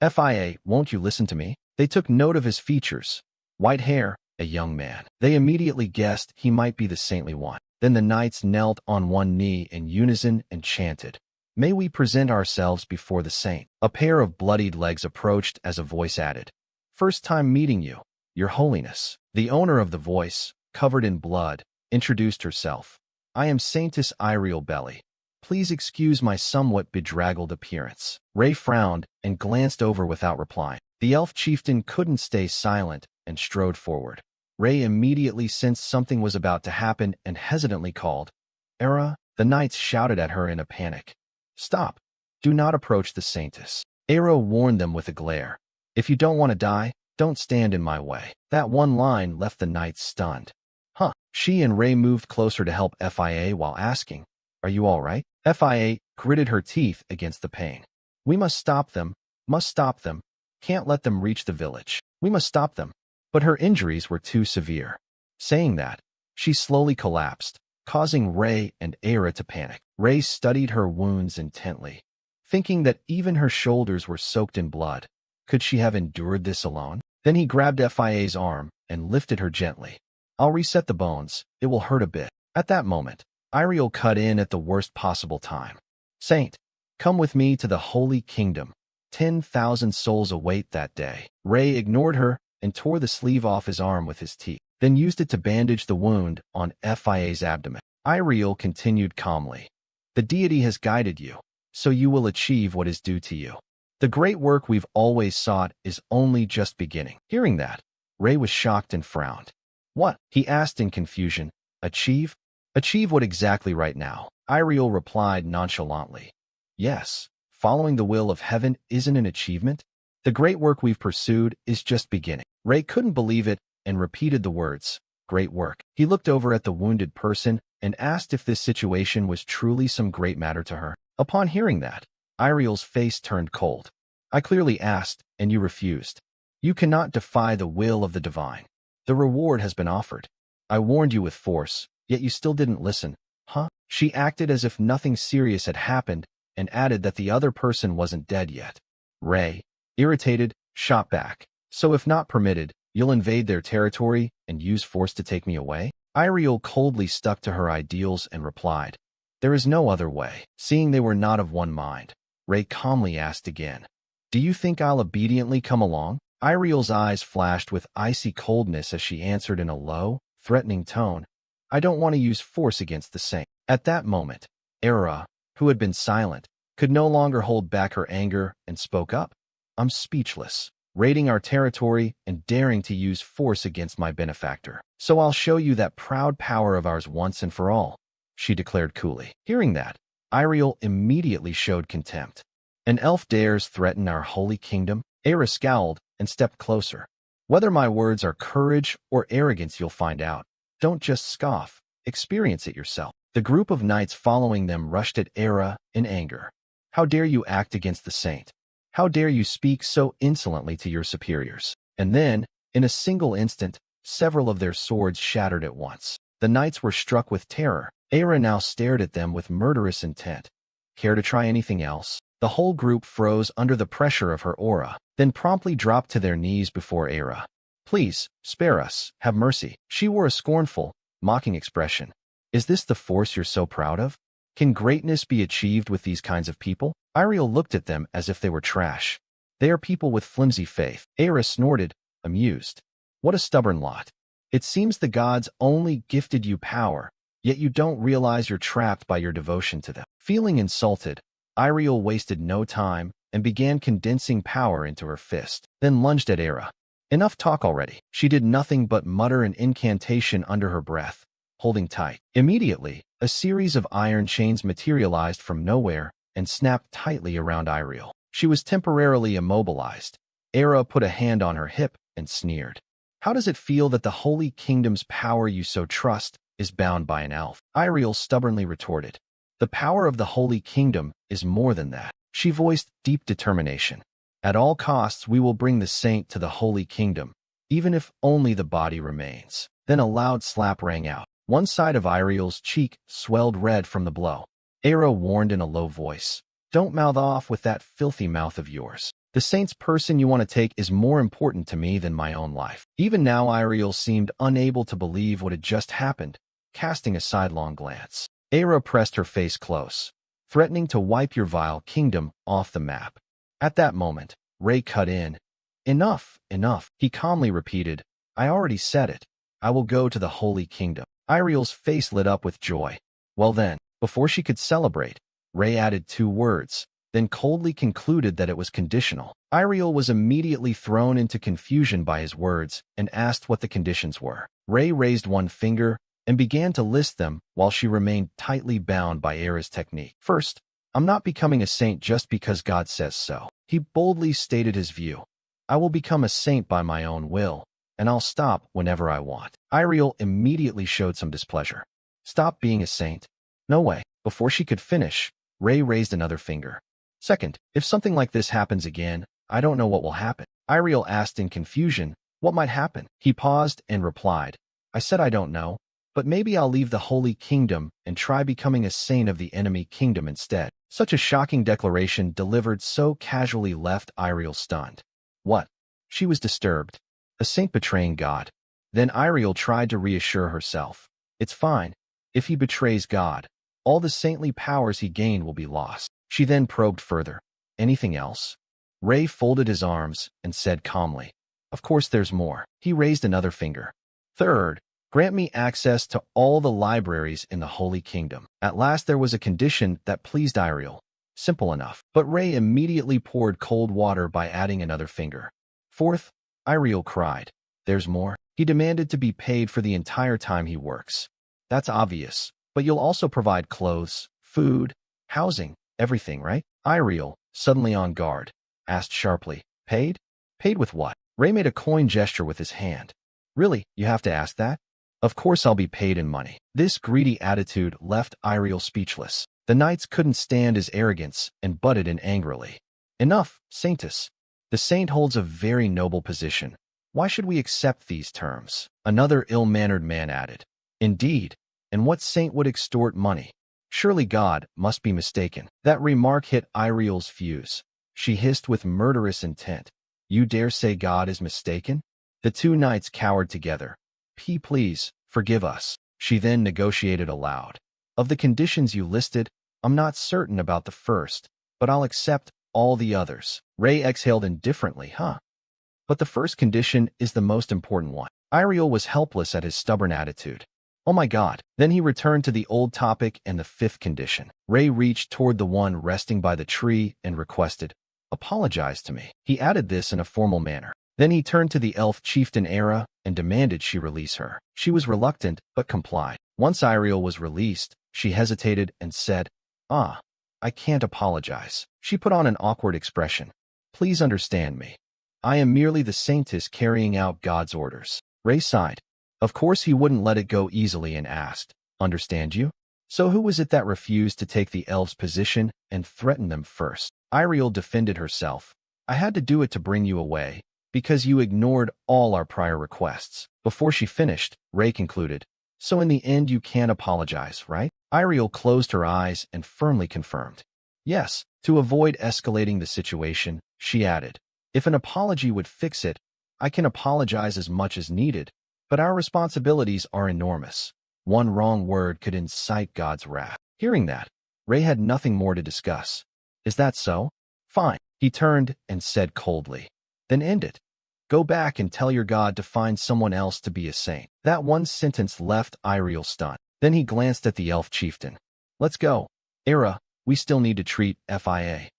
Fia, won't you listen to me? They took note of his features. White hair, a young man. They immediately guessed he might be the saintly one. Then the knights knelt on one knee in unison and chanted, May we present ourselves before the saint. A pair of bloodied legs approached as a voice added, First time meeting you, your holiness. The owner of the voice, covered in blood, introduced herself. I am Saintess Iriel Belly. Please excuse my somewhat bedraggled appearance. Ray frowned and glanced over without replying. The elf chieftain couldn't stay silent and strode forward. Ray immediately sensed something was about to happen and hesitantly called, Era. The knights shouted at her in a panic. Stop. Do not approach the saintess. Era warned them with a glare. If you don't want to die, don't stand in my way. That one line left the knights stunned. Huh. She and Ray moved closer to help Fia while asking, Are you all right? Fia gritted her teeth against the pain. We must stop them. Must stop them. Can't let them reach the village. We must stop them. But her injuries were too severe. Saying that, she slowly collapsed, causing Ray and Era to panic. Ray studied her wounds intently, thinking that even her shoulders were soaked in blood. Could she have endured this alone? Then he grabbed FIA's arm and lifted her gently. I'll reset the bones. It will hurt a bit. At that moment, Iriel cut in at the worst possible time. Saint, come with me to the Holy Kingdom. 10,000 souls await that day. Ray ignored her and tore the sleeve off his arm with his teeth, then used it to bandage the wound on FIA's abdomen. Iriel continued calmly. The deity has guided you, so you will achieve what is due to you. The great work we've always sought is only just beginning. Hearing that, Ray was shocked and frowned. What? He asked in confusion. Achieve? Achieve what exactly right now? Iriel replied nonchalantly. Yes, following the will of heaven isn't an achievement. The great work we've pursued is just beginning. Ray couldn't believe it and repeated the words, great work. He looked over at the wounded person and asked if this situation was truly some great matter to her. Upon hearing that, Iriel's face turned cold. I clearly asked, and you refused. You cannot defy the will of the divine. The reward has been offered. I warned you with force, yet you still didn't listen. Huh? She acted as if nothing serious had happened and added that the other person wasn't dead yet. Ray, irritated, shot back. So if not permitted, you'll invade their territory and use force to take me away? Iriel coldly stuck to her ideals and replied, there is no other way. Seeing they were not of one mind, Ray calmly asked again, do you think I'll obediently come along? Iriel's eyes flashed with icy coldness as she answered in a low, threatening tone, I don't want to use force against the saint. At that moment, Era, who had been silent, could no longer hold back her anger and spoke up. I'm speechless, raiding our territory and daring to use force against my benefactor. So I'll show you that proud power of ours once and for all, she declared coolly. Hearing that, Iriel immediately showed contempt. An elf dares threaten our holy kingdom? Era scowled and stepped closer. Whether my words are courage or arrogance, you'll find out. Don't just scoff, experience it yourself. The group of knights following them rushed at Era in anger. How dare you act against the saint? How dare you speak so insolently to your superiors? And then, in a single instant, several of their swords shattered at once. The knights were struck with terror. Era now stared at them with murderous intent. Care to try anything else? The whole group froze under the pressure of her aura, then promptly dropped to their knees before Era. Please, spare us, have mercy. She wore a scornful, mocking expression. Is this the force you're so proud of? Can greatness be achieved with these kinds of people? Iriel looked at them as if they were trash. They are people with flimsy faith. Era snorted, amused. What a stubborn lot. It seems the gods only gifted you power, yet you don't realize you're trapped by your devotion to them. Feeling insulted, Iriel wasted no time and began condensing power into her fist, then lunged at Era. Enough talk already. She did nothing but mutter an incantation under her breath, holding tight. Immediately, a series of iron chains materialized from nowhere and snapped tightly around Iriel. She was temporarily immobilized. Era put a hand on her hip and sneered. How does it feel that the Holy Kingdom's power you so trust is bound by an elf? Iriel stubbornly retorted. The power of the Holy Kingdom is more than that. She voiced deep determination. At all costs we will bring the saint to the Holy Kingdom, even if only the body remains. Then a loud slap rang out. One side of Iriel's cheek swelled red from the blow. Era warned in a low voice. Don't mouth off with that filthy mouth of yours. The saint's person you want to take is more important to me than my own life. Even now Iriel seemed unable to believe what had just happened, casting a sidelong glance. Era pressed her face close, threatening to wipe your vile kingdom off the map. At that moment, Ray cut in. Enough, enough, he calmly repeated. I already said it. I will go to the Holy Kingdom. Iriel's face lit up with joy. Well then, before she could celebrate, Ray added 2 words, then coldly concluded that it was conditional. Iriel was immediately thrown into confusion by his words and asked what the conditions were. Ray raised one finger and began to list them while she remained tightly bound by Era's technique. First, I'm not becoming a saint just because God says so. He boldly stated his view. I will become a saint by my own will, and I'll stop whenever I want. Iriel immediately showed some displeasure. Stop being a saint? No way. Before she could finish, Ray raised another finger. Second, if something like this happens again, I don't know what will happen. Iriel asked in confusion, what might happen? He paused and replied, I said I don't know, but maybe I'll leave the Holy Kingdom and try becoming a saint of the enemy kingdom instead. Such a shocking declaration delivered so casually left Iriel stunned. What? She was disturbed. A saint betraying God. Then Iriel tried to reassure herself. It's fine. If he betrays God, all the saintly powers he gained will be lost. She then probed further. Anything else? Ray folded his arms and said calmly, Of course there's more. He raised another finger. Third, grant me access to all the libraries in the Holy Kingdom. At last there was a condition that pleased Iriel. Simple enough. But Ray immediately poured cold water by adding another finger. Fourth, Iriel cried. There's more. He demanded to be paid for the entire time he works. That's obvious, but you'll also provide clothes, food, housing, everything, right? Iriel, suddenly on guard, asked sharply, Paid? Paid with what? Ray made a coin gesture with his hand. Really, you have to ask that? Of course I'll be paid in money. This greedy attitude left Iriel speechless. The knights couldn't stand his arrogance and butted in angrily. Enough, Saintess. The saint holds a very noble position. Why should we accept these terms? Another ill-mannered man added. Indeed, and what saint would extort money? Surely God must be mistaken. That remark hit Iriel's fuse. She hissed with murderous intent. You dare say God is mistaken? The two knights cowered together. Please, forgive us. She then negotiated aloud. Of the conditions you listed, I'm not certain about the first, but I'll accept all the others. Ray exhaled indifferently, But the first condition is the most important one. Iriel was helpless at his stubborn attitude. Oh my God. Then he returned to the old topic and the fifth condition. Ray reached toward the one resting by the tree and requested, Apologize to me. He added this in a formal manner. Then he turned to the elf chieftain Era and demanded she release her. She was reluctant, but complied. Once Iriel was released, she hesitated and said, I can't apologize. She put on an awkward expression. Please understand me. I am merely the saintess carrying out God's orders. Ray sighed. Of course he wouldn't let it go easily and asked, Understand you? So who was it that refused to take the elves' position and threatened them first? Iriel defended herself. I had to do it to bring you away, because you ignored all our prior requests. Before she finished, Ray concluded, So in the end you can't apologize, right? Iriel closed her eyes and firmly confirmed. Yes, to avoid escalating the situation, she added. If an apology would fix it, I can apologize as much as needed, but our responsibilities are enormous. One wrong word could incite God's wrath. Hearing that, Ray had nothing more to discuss. Is that so? Fine. He turned and said coldly. Then end it. Go back and tell your God to find someone else to be a saint. That one sentence left Iriel stunned. Then he glanced at the elf chieftain. Let's go. Era, we still need to treat FIA.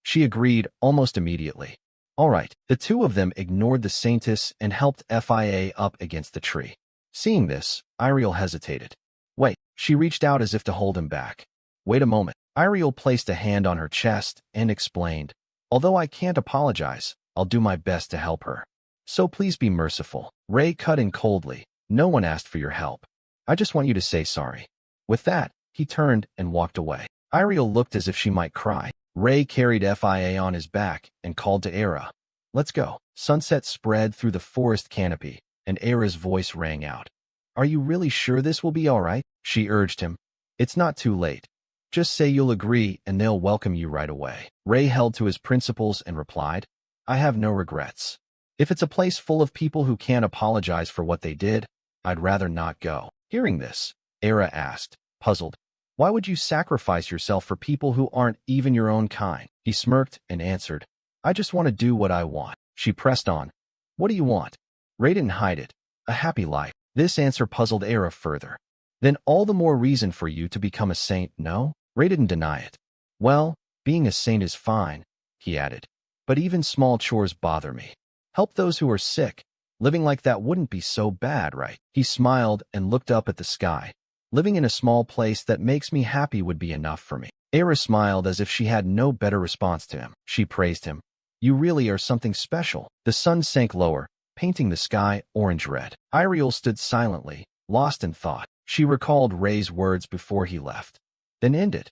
She agreed almost immediately. All right. The two of them ignored the saintess and helped FIA up against the tree. Seeing this, Iriel hesitated. Wait. She reached out as if to hold him back. Wait a moment. Iriel placed a hand on her chest and explained, Although I can't apologize, I'll do my best to help her. So please be merciful. Ray cut in coldly. No one asked for your help. I just want you to say sorry. With that, he turned and walked away. Iriel looked as if she might cry. Ray carried FIA on his back and called to Era. Let's go. Sunset spread through the forest canopy, and Era's voice rang out. Are you really sure this will be all right? She urged him. It's not too late. Just say you'll agree and they'll welcome you right away. Ray held to his principles and replied, I have no regrets. If it's a place full of people who can't apologize for what they did, I'd rather not go. Hearing this, Era asked, puzzled, Why would you sacrifice yourself for people who aren't even your own kind? He smirked and answered, I just want to do what I want. She pressed on. What do you want? Ray didn't hide it. A happy life. This answer puzzled Era further. Then all the more reason for you to become a saint, no? Ray didn't deny it. Well, being a saint is fine, he added. But even small chores bother me. Help those who are sick. Living like that wouldn't be so bad, right? He smiled and looked up at the sky. Living in a small place that makes me happy would be enough for me. Era smiled as if she had no better response to him. She praised him. You really are something special. The sun sank lower, painting the sky orange-red. Iriel stood silently, lost in thought. She recalled Ray's words before he left. Then end it.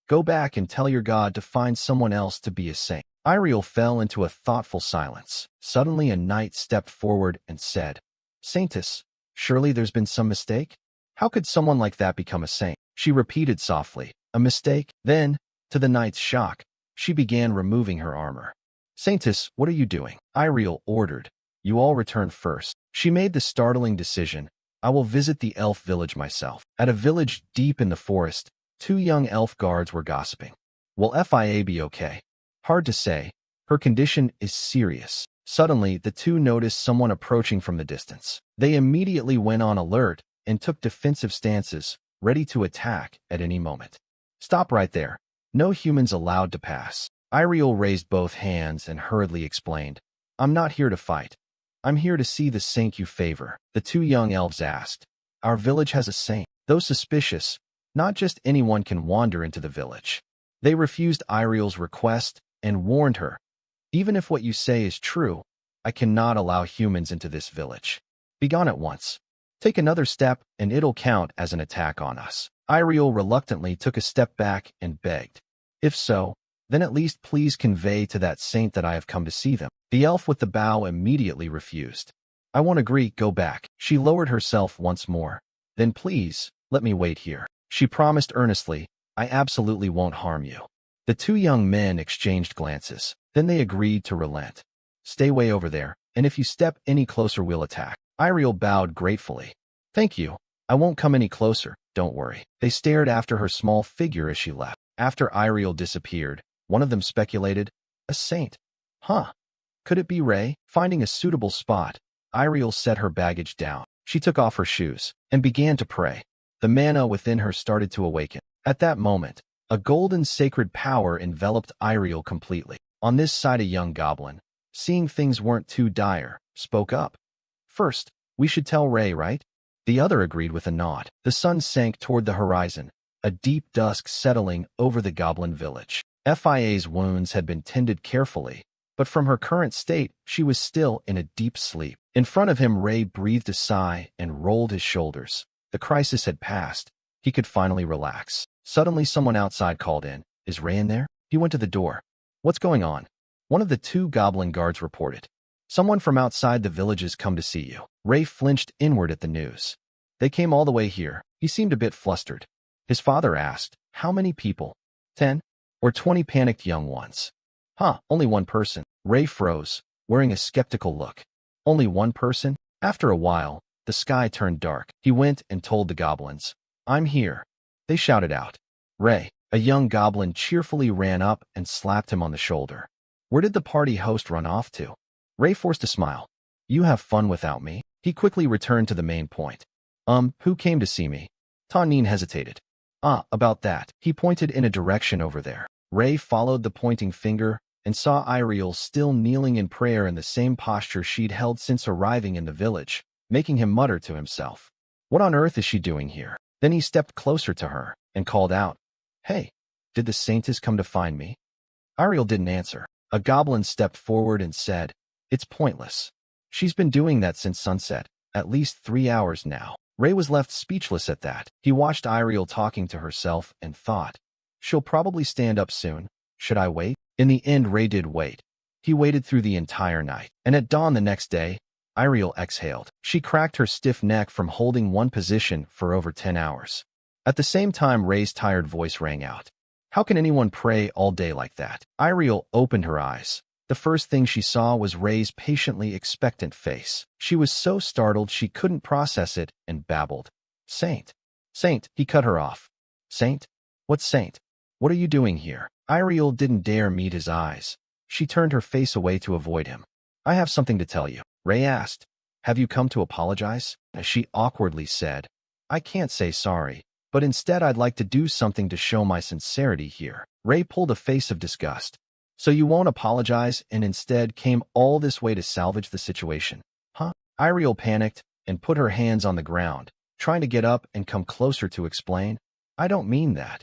Go back and tell your God to find someone else to be a saint. Iriel fell into a thoughtful silence. Suddenly a knight stepped forward and said, "Saintess, surely there's been some mistake? How could someone like that become a saint?" She repeated softly, "A mistake?" Then, to the knight's shock, she began removing her armor. "Saintess, what are you doing?" Iriel ordered. "You all return first." She made the startling decision, "I will visit the elf village myself." At a village deep in the forest, two young elf guards were gossiping. "Will Fia be okay?" "Hard to say. Her condition is serious." Suddenly, the two noticed someone approaching from the distance. They immediately went on alert and took defensive stances, ready to attack at any moment. "Stop right there. No humans allowed to pass." Iriel raised both hands and hurriedly explained, "I'm not here to fight. I'm here to see the saint you favor." The two young elves asked, "Our village has a saint." Though suspicious, not just anyone can wander into the village. They refused Iriel's request and warned her, "Even if what you say is true, I cannot allow humans into this village. Be gone at once. Take another step and it'll count as an attack on us." Iriel reluctantly took a step back and begged, "If so, then at least please convey to that saint that I have come to see them." The elf with the bow immediately refused. "I won't agree, go back." She lowered herself once more. "Then please, let me wait here." She promised earnestly, "I absolutely won't harm you." The two young men exchanged glances. Then they agreed to relent. "Stay way over there, and if you step any closer we'll attack." Iriel bowed gratefully. "Thank you. I won't come any closer, don't worry." They stared after her small figure as she left. After Iriel disappeared, one of them speculated, "A saint? Huh? Could it be Ray?" Finding a suitable spot, Iriel set her baggage down. She took off her shoes and began to pray. The mana within her started to awaken. At that moment, a golden sacred power enveloped Iriel completely. On this side, a young goblin, seeing things weren't too dire, spoke up. "First, we should tell Ray, right?" The other agreed with a nod. The sun sank toward the horizon, a deep dusk settling over the goblin village. Fia's wounds had been tended carefully, but from her current state, she was still in a deep sleep. In front of him, Ray breathed a sigh and rolled his shoulders. The crisis had passed. He could finally relax. Suddenly, someone outside called in. "Is Ray in there?" He went to the door. "What's going on?" One of the two goblin guards reported. "Someone from outside the village has come to see you." Ray flinched inward at the news. "They came all the way here." He seemed a bit flustered. His father asked, "How many people? 10? Or 20 panicked young ones?" "Huh, only one person." Ray froze, wearing a skeptical look. "Only one person?" After a while, the sky turned dark. He went and told the goblins, "I'm here." They shouted out, "Ray!" A young goblin cheerfully ran up and slapped him on the shoulder. "Where did the party host run off to?" Ray forced a smile. "You have fun without me." He quickly returned to the main point. Who came to see me?" Tanin hesitated. "Ah, about that." He pointed in a direction over there. Ray followed the pointing finger and saw Iriel still kneeling in prayer in the same posture she'd held since arriving in the village, making him mutter to himself, "What on earth is she doing here?" Then he stepped closer to her and called out, "Hey, did the saintess come to find me?" Iriel didn't answer. A goblin stepped forward and said, "It's pointless. She's been doing that since sunset, at least 3 hours now." Ray was left speechless at that. He watched Iriel talking to herself and thought, "She'll probably stand up soon. Should I wait?" In the end, Ray did wait. He waited through the entire night, and at dawn the next day, Iriel exhaled. She cracked her stiff neck from holding one position for over 10 hours. At the same time, Ray's tired voice rang out. "How can anyone pray all day like that?" Iriel opened her eyes. The first thing she saw was Ray's patiently expectant face. She was so startled she couldn't process it and babbled, "Saint. Saint." He cut her off. "Saint? What saint? What are you doing here?" Iriel didn't dare meet his eyes. She turned her face away to avoid him. "I have something to tell you." Ray asked, "Have you come to apologize?" She awkwardly said, "I can't say sorry, but instead I'd like to do something to show my sincerity here." Ray pulled a face of disgust. "So you won't apologize and instead came all this way to salvage the situation, huh?" Iriel panicked and put her hands on the ground, trying to get up and come closer to explain. "I don't mean that."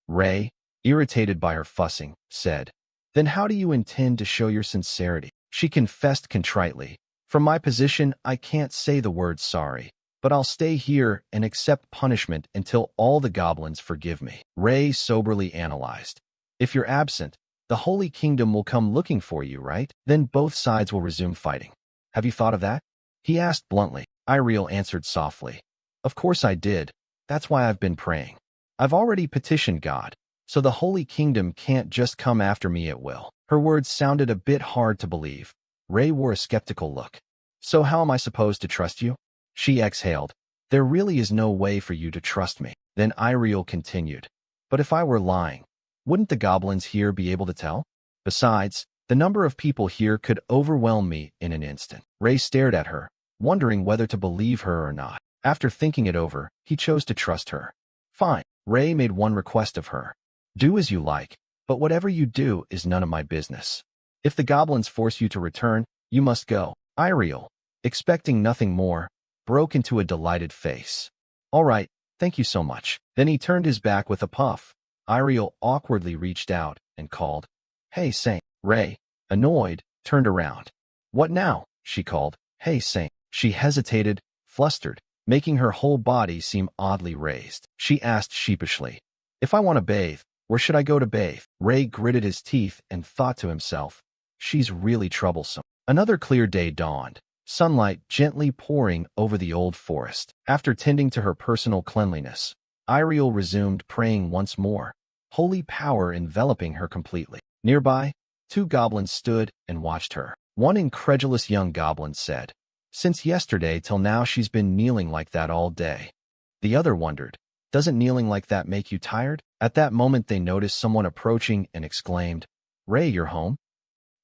Ray, irritated by her fussing, said, "Then how do you intend to show your sincerity?" She confessed contritely, "From my position, I can't say the word sorry, but I'll stay here and accept punishment until all the goblins forgive me." Ray soberly analyzed. "If you're absent, The Holy Kingdom will come looking for you, right? Then both sides will resume fighting. Have you thought of that? He asked bluntly. Iriel answered softly. Of course I did. That's why I've been praying. I've already petitioned God, so the Holy Kingdom can't just come after me at will. Her words sounded a bit hard to believe. Ray wore a skeptical look. So how am I supposed to trust you? She exhaled. There really is no way for you to trust me. Then Iriel continued. But if I were lying, wouldn't the goblins here be able to tell? Besides, the number of people here could overwhelm me in an instant. Ray stared at her, wondering whether to believe her or not. After thinking it over, he chose to trust her. Fine. Ray made one request of her. Do as you like, but whatever you do is none of my business. If the goblins force you to return, you must go. Iriel, expecting nothing more, broke into a delighted face. All right, thank you so much. Then he turned his back with a puff. Iriel awkwardly reached out and called, Hey, Saint. Ray, annoyed, turned around. What now? She called. Hey, Saint. She hesitated, flustered, making her whole body seem oddly raised. She asked sheepishly, If I want to bathe, where should I go to bathe? Ray gritted his teeth and thought to himself, She's really troublesome. Another clear day dawned, sunlight gently pouring over the old forest. After tending to her personal cleanliness, Iriel resumed praying once more, holy power enveloping her completely. Nearby, 2 goblins stood and watched her. One incredulous young goblin said, Since yesterday till now she's been kneeling like that all day. The other wondered, Doesn't kneeling like that make you tired? At that moment they noticed someone approaching and exclaimed, Ray, you're home?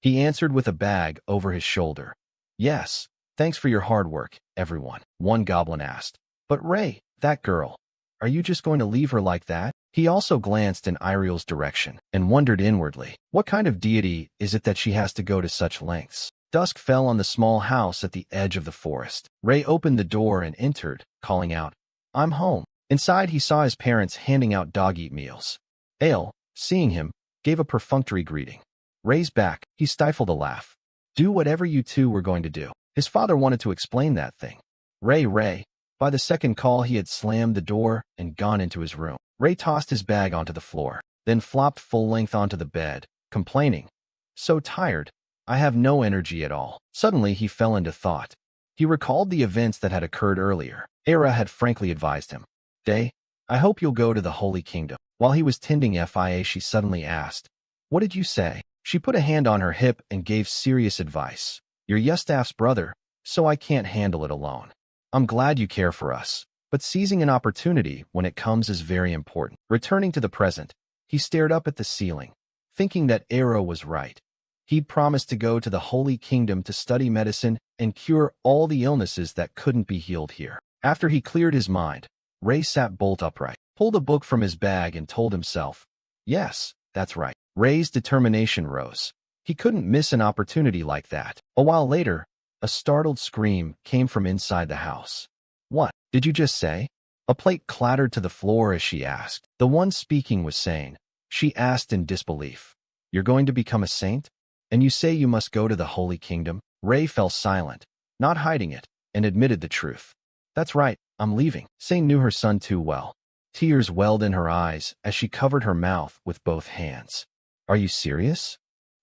He answered with a bag over his shoulder. Yes, thanks for your hard work, everyone. One goblin asked. But Ray, that girl, are you just going to leave her like that? He also glanced in Iriel's direction and wondered inwardly, what kind of deity is it that she has to go to such lengths? Dusk fell on the small house at the edge of the forest. Ray opened the door and entered, calling out, I'm home. Inside he saw his parents handing out dog-eat meals. Ale, seeing him, gave a perfunctory greeting. Ray's back, he stifled a laugh. Do whatever you two were going to do. His father wanted to explain that thing. Ray. By the second call he had slammed the door and gone into his room. Ray tossed his bag onto the floor, then flopped full length onto the bed, complaining, So tired, I have no energy at all. Suddenly he fell into thought. He recalled the events that had occurred earlier. Era had frankly advised him. Day, I hope you'll go to the Holy Kingdom. While he was tending Fia, she suddenly asked, What did you say? She put a hand on her hip and gave serious advice. You're Yustaf's brother, so I can't handle it alone. I'm glad you care for us, but seizing an opportunity when it comes is very important. Returning to the present, he stared up at the ceiling, thinking that Era was right. He'd promised to go to the Holy Kingdom to study medicine and cure all the illnesses that couldn't be healed here. After he cleared his mind, Ray sat bolt upright, pulled a book from his bag and told himself, Yes, that's right. Ray's determination rose. He couldn't miss an opportunity like that. A while later, a startled scream came from inside the house. What did you just say? A plate clattered to the floor as she asked. The one speaking was sane. She asked in disbelief, You're going to become a saint? And you say you must go to the Holy Kingdom? Ray fell silent, not hiding it, and admitted the truth. That's right, I'm leaving. Sane knew her son too well. Tears welled in her eyes as she covered her mouth with both hands. Are you serious?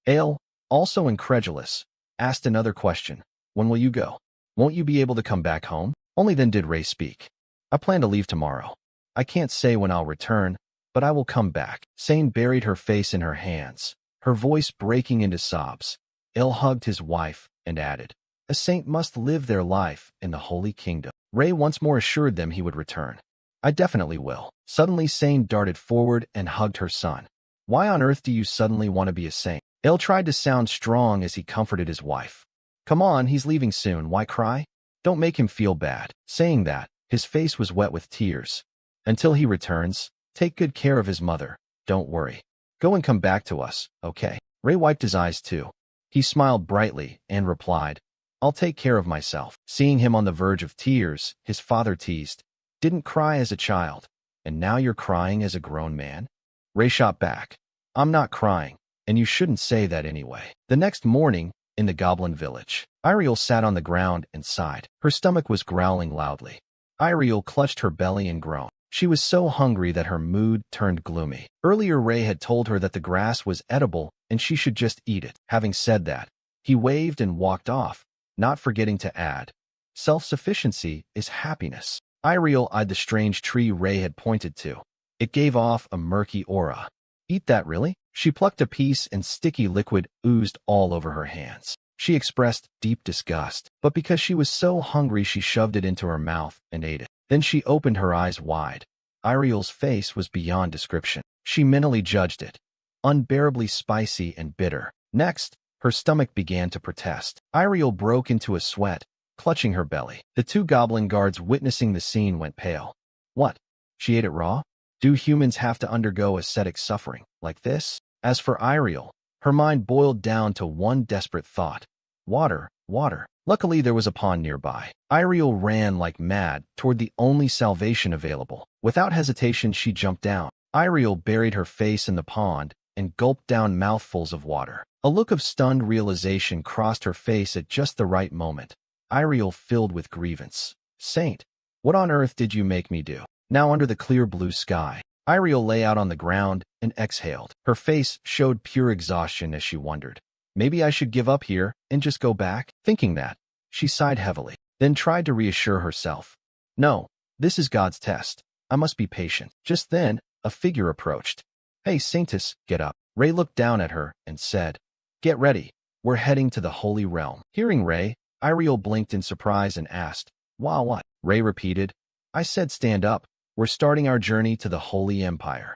Ale, also incredulous, asked another question. When will you go? Won't you be able to come back home? Only then did Ray speak. I plan to leave tomorrow. I can't say when I'll return, but I will come back. Sane buried her face in her hands, her voice breaking into sobs. Ale hugged his wife and added, A saint must live their life in the Holy Kingdom. Ray once more assured them he would return. I definitely will. Suddenly Sane darted forward and hugged her son. Why on earth do you suddenly want to be a saint? Ale tried to sound strong as he comforted his wife. Come on, he's leaving soon. Why cry? Don't make him feel bad. Saying that, his face was wet with tears. Until he returns, take good care of his mother. Don't worry. Go and come back to us, okay? Ray wiped his eyes too. He smiled brightly and replied, I'll take care of myself. Seeing him on the verge of tears, his father teased, Didn't cry as a child, and now you're crying as a grown man? Ray shot back, I'm not crying, and you shouldn't say that anyway. The next morning, in the goblin village, Iriel sat on the ground and sighed. Her stomach was growling loudly. Iriel clutched her belly and groaned. She was so hungry that her mood turned gloomy. Earlier Ray had told her that the grass was edible and she should just eat it. Having said that, he waved and walked off, not forgetting to add, self-sufficiency is happiness. Iriel eyed the strange tree Ray had pointed to. It gave off a murky aura. Eat that, really? She plucked a piece and sticky liquid oozed all over her hands. She expressed deep disgust, but because she was so hungry she shoved it into her mouth and ate it. Then she opened her eyes wide. Iriel's face was beyond description. She mentally judged it. Unbearably spicy and bitter. Next, her stomach began to protest. Iriel broke into a sweat, clutching her belly. The two goblin guards witnessing the scene went pale. What? She ate it raw? Do humans have to undergo ascetic suffering like this? As for Iriel, her mind boiled down to one desperate thought. Water, water. Luckily, there was a pond nearby. Iriel ran like mad toward the only salvation available. Without hesitation, she jumped down. Iriel buried her face in the pond and gulped down mouthfuls of water. A look of stunned realization crossed her face at just the right moment. Iriel filled with grievance. Saint, what on earth did you make me do? Now under the clear blue sky, Iriel lay out on the ground and exhaled. Her face showed pure exhaustion as she wondered. Maybe I should give up here and just go back? Thinking that, she sighed heavily, then tried to reassure herself. No, this is God's test. I must be patient. Just then, a figure approached. Hey, Saintess, get up. Ray looked down at her and said, Get ready. We're heading to the Holy Realm. Hearing Ray, Iriel blinked in surprise and asked, Wow, what? Ray repeated, I said stand up. We're starting our journey to the Holy Empire.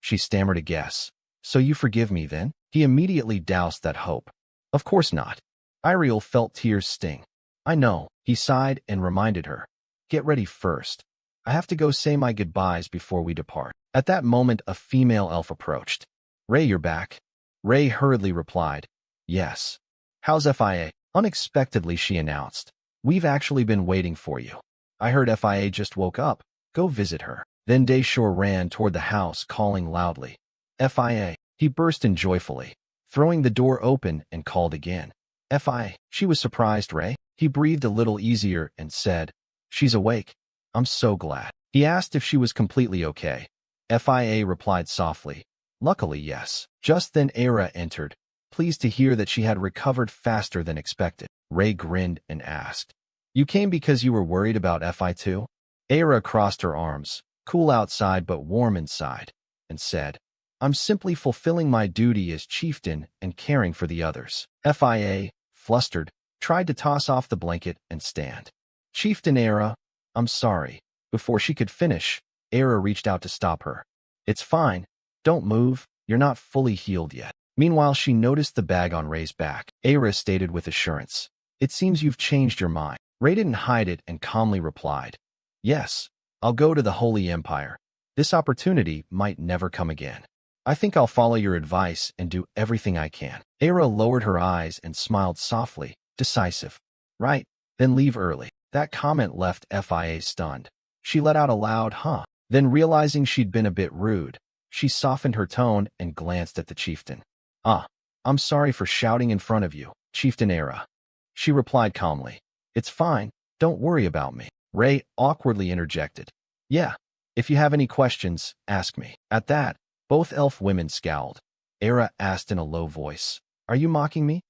She stammered a guess. So you forgive me then? He immediately doused that hope. Of course not. Iriel felt tears sting. I know, he sighed and reminded her. Get ready first. I have to go say my goodbyes before we depart. At that moment, a female elf approached. Ray, you're back. Ray hurriedly replied, Yes. How's FIA? Unexpectedly, she announced. We've actually been waiting for you. I heard FIA just woke up. Go visit her. Then Dayshore ran toward the house, calling loudly. FIA. He burst in joyfully, throwing the door open and called again. FIA. She was surprised, Ray. He breathed a little easier and said, She's awake. I'm so glad. He asked if she was completely okay. FIA replied softly. Luckily, yes. Just then Era entered, pleased to hear that she had recovered faster than expected. Ray grinned and asked, You came because you were worried about FI too? Era crossed her arms, cool outside but warm inside, and said, I'm simply fulfilling my duty as chieftain and caring for the others. FIA, flustered, tried to toss off the blanket and stand. Chieftain Era, I'm sorry. Before she could finish, Era reached out to stop her. It's fine. Don't move. You're not fully healed yet. Meanwhile, she noticed the bag on Ray's back. Era stated with assurance, It seems you've changed your mind. Ray didn't hide it and calmly replied, Yes, I'll go to the Holy Empire. This opportunity might never come again. I think I'll follow your advice and do everything I can. Era lowered her eyes and smiled softly, decisive. Right, then leave early. That comment left FIA stunned. She let out a loud huh. Then realizing she'd been a bit rude, she softened her tone and glanced at the chieftain. I'm sorry for shouting in front of you, Chieftain Era. She replied calmly. It's fine, don't worry about me. Ray awkwardly interjected. Yeah, if you have any questions, ask me. At that, both elf women scowled. Era asked in a low voice, Are you mocking me?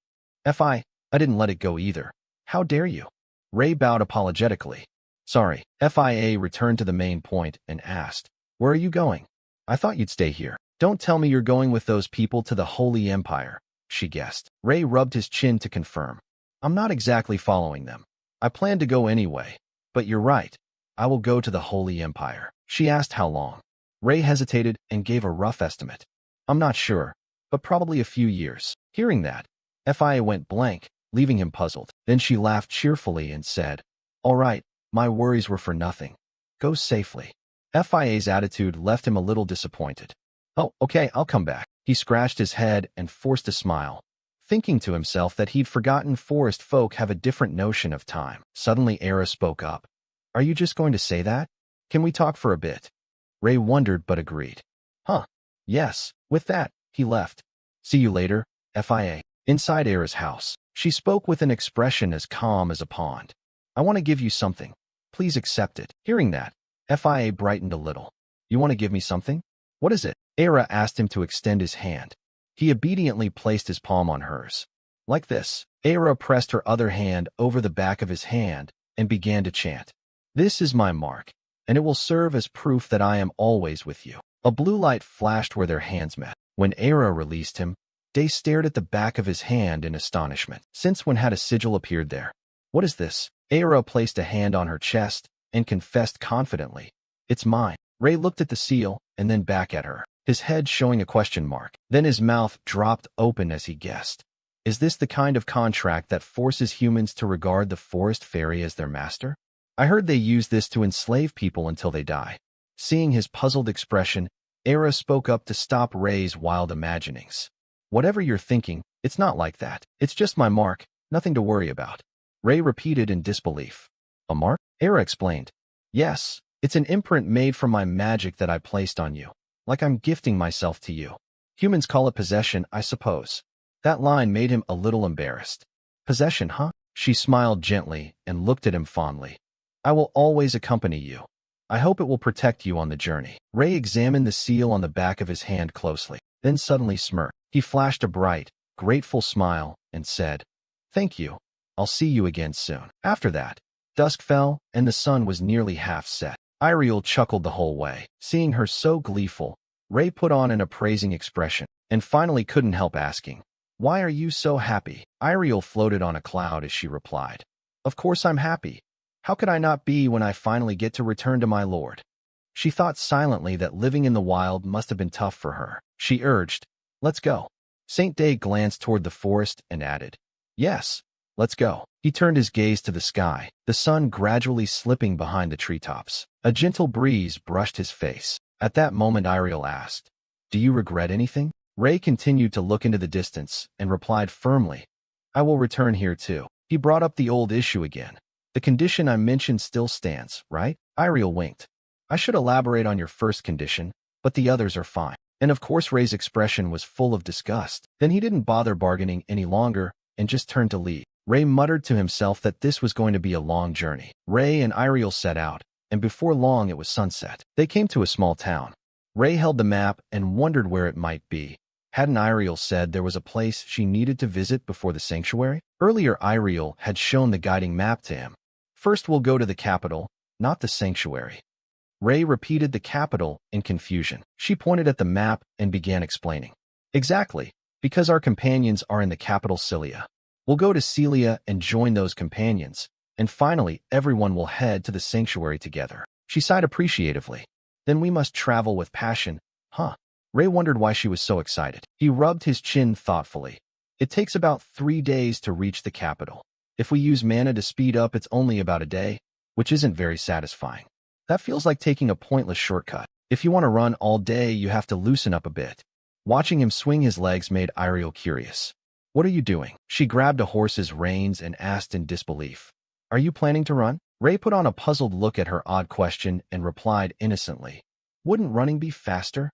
I didn't let it go either. How dare you? Ray bowed apologetically. Sorry. FIA returned to the main point and asked, Where are you going? I thought you'd stay here. Don't tell me you're going with those people to the Holy Empire, she guessed. Ray rubbed his chin to confirm. I'm not exactly following them. I plan to go anyway. But you're right. I will go to the Holy Empire. She asked how long. Ray hesitated and gave a rough estimate. I'm not sure, but probably a few years. Hearing that, FIA went blank, leaving him puzzled. Then she laughed cheerfully and said, All right, my worries were for nothing. Go safely. FIA's attitude left him a little disappointed. Oh, okay, I'll come back. He scratched his head and forced a smile, thinking to himself that he'd forgotten forest folk have a different notion of time. Suddenly Era spoke up. Are you just going to say that? Can we talk for a bit? Ray wondered but agreed. Huh. Yes. With that, he left. See you later, FIA. Inside Era's house, she spoke with an expression as calm as a pond. I want to give you something. Please accept it. Hearing that, FIA brightened a little. You want to give me something? What is it? Era asked him to extend his hand. He obediently placed his palm on hers. Like this. Aira pressed her other hand over the back of his hand and began to chant. This is my mark, and it will serve as proof that I am always with you. A blue light flashed where their hands met. When Aira released him, Day stared at the back of his hand in astonishment. Since when had a sigil appeared there? What is this? Aira placed a hand on her chest and confessed confidently. It's mine. Ray looked at the seal and then back at her, his head showing a question mark. Then his mouth dropped open as he guessed. Is this the kind of contract that forces humans to regard the forest fairy as their master? I heard they use this to enslave people until they die. Seeing his puzzled expression, Aira spoke up to stop Ray's wild imaginings. Whatever you're thinking, it's not like that. It's just my mark, nothing to worry about. Ray repeated in disbelief. A mark? Aira explained. Yes, it's an imprint made from my magic that I placed on you, like I'm gifting myself to you. Humans call it possession, I suppose. That line made him a little embarrassed. Possession, huh? She smiled gently and looked at him fondly. I will always accompany you. I hope it will protect you on the journey. Ray examined the seal on the back of his hand closely, then suddenly smirked. He flashed a bright, grateful smile and said, Thank you. I'll see you again soon. After that, dusk fell and the sun was nearly half set. Iriel chuckled the whole way. Seeing her so gleeful, Ray put on an appraising expression and finally couldn't help asking, Why are you so happy? Iriel floated on a cloud as she replied, Of course I'm happy. How could I not be when I finally get to return to my lord? She thought silently that living in the wild must have been tough for her. She urged, Let's go. Saint Day glanced toward the forest and added, Yes, let's go. He turned his gaze to the sky, the sun gradually slipping behind the treetops. A gentle breeze brushed his face. At that moment Iriel asked, Do you regret anything? Ray continued to look into the distance and replied firmly, I will return here too. He brought up the old issue again. The condition I mentioned still stands, right? Iriel winked. I should elaborate on your first condition, but the others are fine. And of course Ray's expression was full of disgust. Then he didn't bother bargaining any longer and just turned to leave. Ray muttered to himself that this was going to be a long journey. Ray and Iriel set out, and before long it was sunset. They came to a small town. Ray held the map and wondered where it might be. Hadn't Iriel said there was a place she needed to visit before the sanctuary? Earlier Iriel had shown the guiding map to him. First we'll go to the capital, not the sanctuary. Ray repeated the capital in confusion. She pointed at the map and began explaining. Exactly, because our companions are in the capital Cilia. We'll go to Cilia and join those companions, and finally everyone will head to the sanctuary together. She sighed appreciatively. Then we must travel with passion, huh? Ray wondered why she was so excited. He rubbed his chin thoughtfully. It takes about 3 days to reach the capital. If we use mana to speed up, it's only about a day, which isn't very satisfying. That feels like taking a pointless shortcut. If you want to run all day, you have to loosen up a bit. Watching him swing his legs made Iriel curious. What are you doing? She grabbed a horse's reins and asked in disbelief. Are you planning to run? Ray put on a puzzled look at her odd question and replied innocently. Wouldn't running be faster?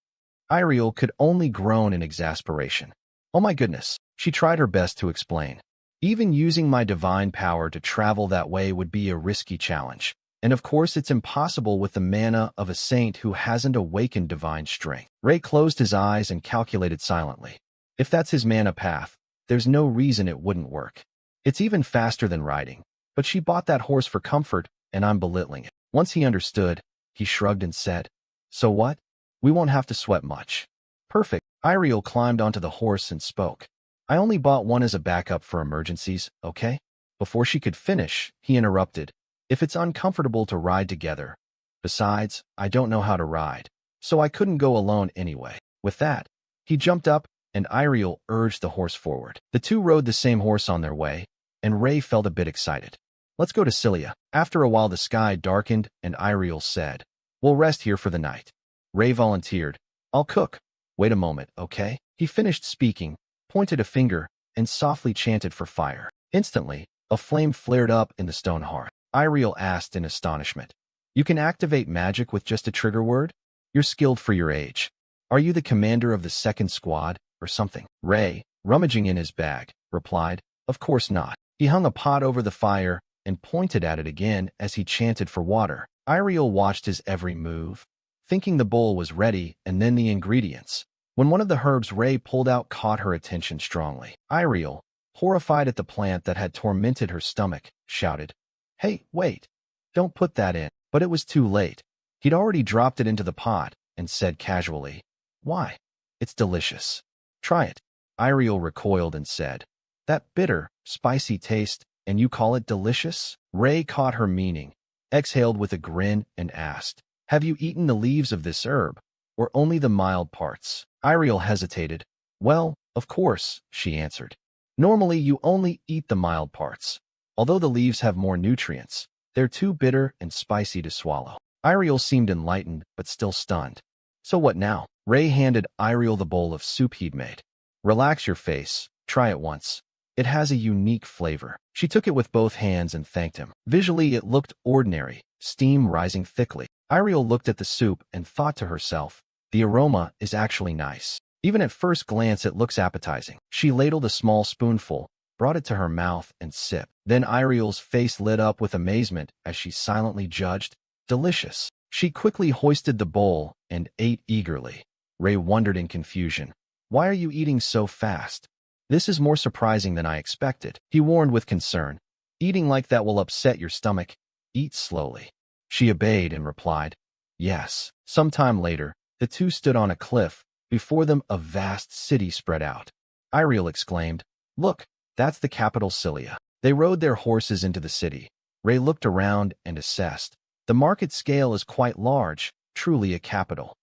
Iriel could only groan in exasperation. Oh my goodness. She tried her best to explain. Even using my divine power to travel that way would be a risky challenge. And of course it's impossible with the mana of a saint who hasn't awakened divine strength. Ray closed his eyes and calculated silently. If that's his mana path, there's no reason it wouldn't work. It's even faster than riding. But she bought that horse for comfort, and I'm belittling it. Once he understood, he shrugged and said, So what? We won't have to sweat much. Perfect. Iriel climbed onto the horse and spoke. I only bought one as a backup for emergencies, okay? Before she could finish, he interrupted. If it's uncomfortable to ride together. Besides, I don't know how to ride, so I couldn't go alone anyway. With that, he jumped up, and Iriel urged the horse forward. The two rode the same horse on their way, and Ray felt a bit excited. Let's go to Cilia. After a while the sky darkened, and Iriel said, We'll rest here for the night. Ray volunteered. I'll cook. Wait a moment, okay? He finished speaking, pointed a finger, and softly chanted for fire. Instantly, a flame flared up in the stone hearth. Iriel asked in astonishment. You can activate magic with just a trigger word? You're skilled for your age. Are you the commander of the second squad, or something? Ray, rummaging in his bag, replied, Of course not. He hung a pot over the fire and pointed at it again as he chanted for water. Iriel watched his every move, thinking the bowl was ready and then the ingredients. When one of the herbs Ray pulled out caught her attention strongly, Iriel, horrified at the plant that had tormented her stomach, shouted, "Hey, wait! Don't put that in." But it was too late. He'd already dropped it into the pot and said casually, "Why? It's delicious. Try it." Iriel recoiled and said, "That bitter, spicy taste, and you call it delicious?" Ray caught her meaning, exhaled with a grin, and asked, "Have you eaten the leaves of this herb, or only the mild parts?" Iriel hesitated. "Well, of course," she answered. "Normally you only eat the mild parts. Although the leaves have more nutrients, they're too bitter and spicy to swallow." Iriel seemed enlightened, but still stunned. "So what now?" Ray handed Iriel the bowl of soup he'd made. "Relax your face. Try it once. It has a unique flavor." She took it with both hands and thanked him. Visually, it looked ordinary, steam rising thickly. Iriel looked at the soup and thought to herself, the aroma is actually nice. Even at first glance, it looks appetizing. She ladled a small spoonful, brought it to her mouth, and sipped. Then Iriel's face lit up with amazement as she silently judged, "Delicious." She quickly hoisted the bowl and ate eagerly. Ray wondered in confusion, "Why are you eating so fast? This is more surprising than I expected." He warned with concern, "Eating like that will upset your stomach. Eat slowly." She obeyed and replied, "Yes." Some time later, the two stood on a cliff. Before them, a vast city spread out. Iriel exclaimed, "Look, that's the capital Cilia." They rode their horses into the city. Ray looked around and assessed. The market scale is quite large, truly a capital.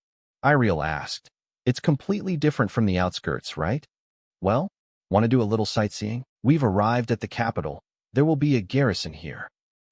Iriel asked, "It's completely different from the outskirts, right? Well, want to do a little sightseeing? We've arrived at the capital. There will be a garrison here."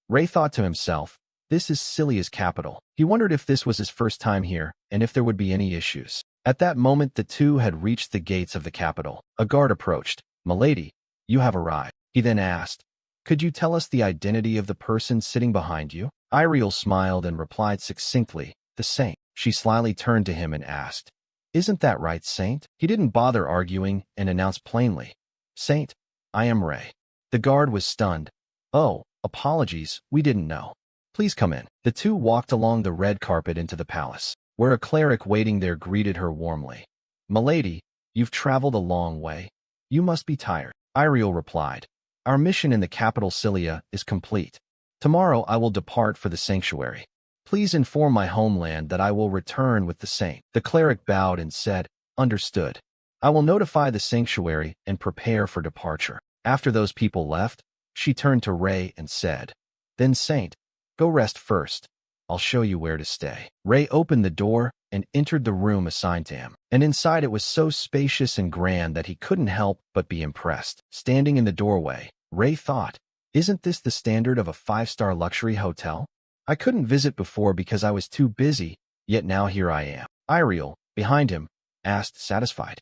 Ray thought to himself, this is Cilia's capital. He wondered if this was his first time here and if there would be any issues. At that moment, the two had reached the gates of the capital. A guard approached. "Milady, you have arrived." He then asked, "Could you tell us the identity of the person sitting behind you?" Iriel smiled and replied succinctly, "The saint." She slyly turned to him and asked, "Isn't that right, Saint?" He didn't bother arguing and announced plainly, "Saint, I am Ray." The guard was stunned. "Oh, apologies, we didn't know. Please come in." The two walked along the red carpet into the palace, where a cleric waiting there greeted her warmly. "Milady, you've traveled a long way. You must be tired." Iriel replied, "Our mission in the capital Cilia is complete. Tomorrow I will depart for the sanctuary. Please inform my homeland that I will return with the saint." The cleric bowed and said, "Understood. I will notify the sanctuary and prepare for departure." After those people left, she turned to Ray and said, "Then Saint, go rest first. I'll show you where to stay." Ray opened the door and entered the room assigned to him. And inside it was so spacious and grand that he couldn't help but be impressed. Standing in the doorway, Ray thought, "Isn't this the standard of a 5-star luxury hotel? I couldn't visit before because I was too busy, yet now here I am." Iriel, behind him, asked, "Satisfied?"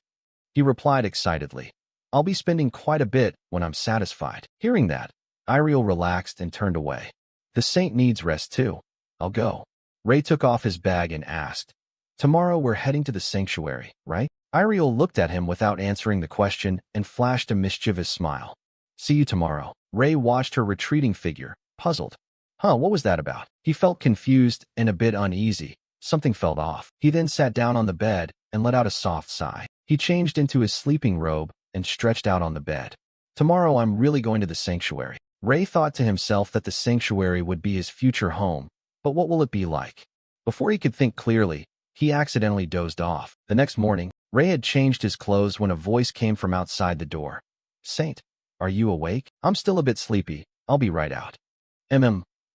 He replied excitedly, "I'll be spending quite a bit when I'm satisfied." Hearing that, Iriel relaxed and turned away. "The saint needs rest too. I'll go." Ray took off his bag and asked, "Tomorrow we're heading to the sanctuary, right?" Iriel looked at him without answering the question and flashed a mischievous smile. "See you tomorrow." Ray watched her retreating figure, puzzled. What was that about? He felt confused and a bit uneasy. Something felt off. He then sat down on the bed and let out a soft sigh. He changed into his sleeping robe and stretched out on the bed. "Tomorrow I'm really going to the sanctuary." Ray thought to himself that the sanctuary would be his future home, but what will it be like? Before he could think clearly, he accidentally dozed off. The next morning, Ray had changed his clothes when a voice came from outside the door. "Saint, are you awake?" "I'm still a bit sleepy. I'll be right out."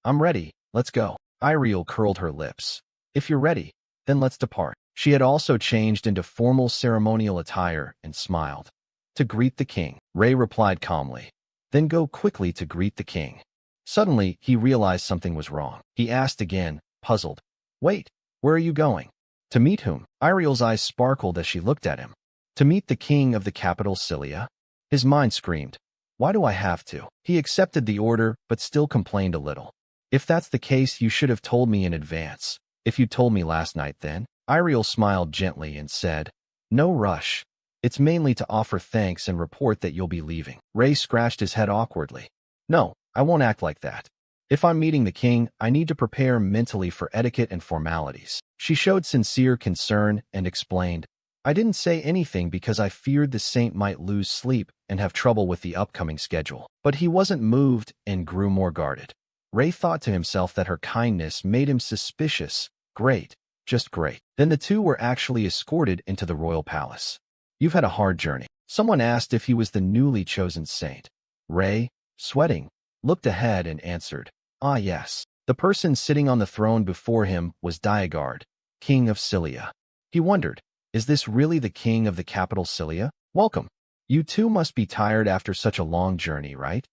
I'm ready. Let's go." Iriel curled her lips. "If you're ready, then let's depart." She had also changed into formal ceremonial attire and smiled. "To greet the king," Ray replied calmly. "Then go quickly to greet the king." Suddenly, he realized something was wrong. He asked again, puzzled, "Wait, where are you going?" "To meet whom?" Iriel's eyes sparkled as she looked at him. "To meet the king of the capital Cilia." His mind screamed, "Why do I have to?" He accepted the order, but still complained a little. "If that's the case, you should have told me in advance." "If you told me last night, then?" Iriel smiled gently and said, "No rush. It's mainly to offer thanks and report that you'll be leaving." Ray scratched his head awkwardly. "No, I won't act like that. If I'm meeting the king, I need to prepare mentally for etiquette and formalities." She showed sincere concern and explained, I didn't say anything because I feared the saint might lose sleep and have trouble with the upcoming schedule. But he wasn't moved and grew more guarded. Ray thought to himself that her kindness made him suspicious. Great, just great. Then the two were actually escorted into the royal palace. You've had a hard journey. Someone asked if he was the newly chosen saint. Ray, sweating, looked ahead and answered, "Ah yes." The person sitting on the throne before him was Diagard, king of Cilia. He wondered, is this really the king of the capital Cilia? Welcome. You too must be tired after such a long journey, right?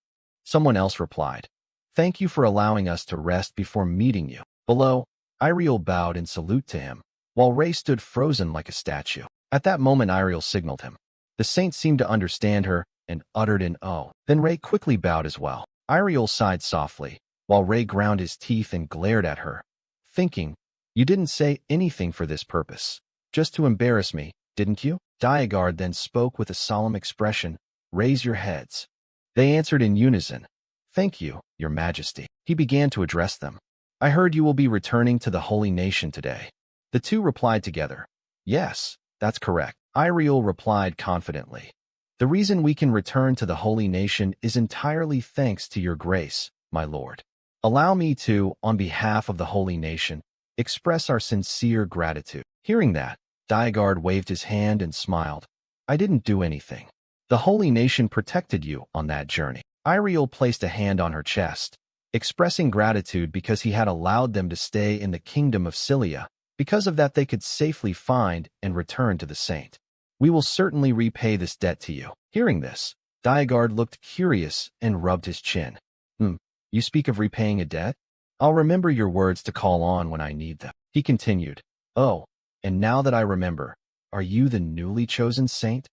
Someone else replied, "Thank you for allowing us to rest before meeting you." Below, Iriel bowed in salute to him, while Ray stood frozen like a statue. At that moment Iriel signaled him. The saint seemed to understand her and uttered an "oh." Then Ray quickly bowed as well. Iriel sighed softly, while Ray ground his teeth and glared at her, thinking, "You didn't say anything for this purpose. Just to embarrass me, didn't you?" Diagard then spoke with a solemn expression, "Raise your heads." They answered in unison, "Thank you, your majesty." He began to address them. "I heard you will be returning to the holy nation today." The two replied together, "Yes, that's correct." Iriel replied confidently, "The reason we can return to the holy nation is entirely thanks to your grace, my lord. Allow me to, on behalf of the holy nation, express our sincere gratitude." Hearing that, Diagard waved his hand and smiled. "I didn't do anything. The holy nation protected you on that journey." Iriel placed a hand on her chest, expressing gratitude because he had allowed them to stay in the kingdom of Cilia. Because of that they could safely find and return to the saint. "We will certainly repay this debt to you." Hearing this, Diagard looked curious and rubbed his chin. You speak of repaying a debt? I'll remember your words to call on when I need them." He continued, "Oh, and now that I remember, are you the newly chosen saint?"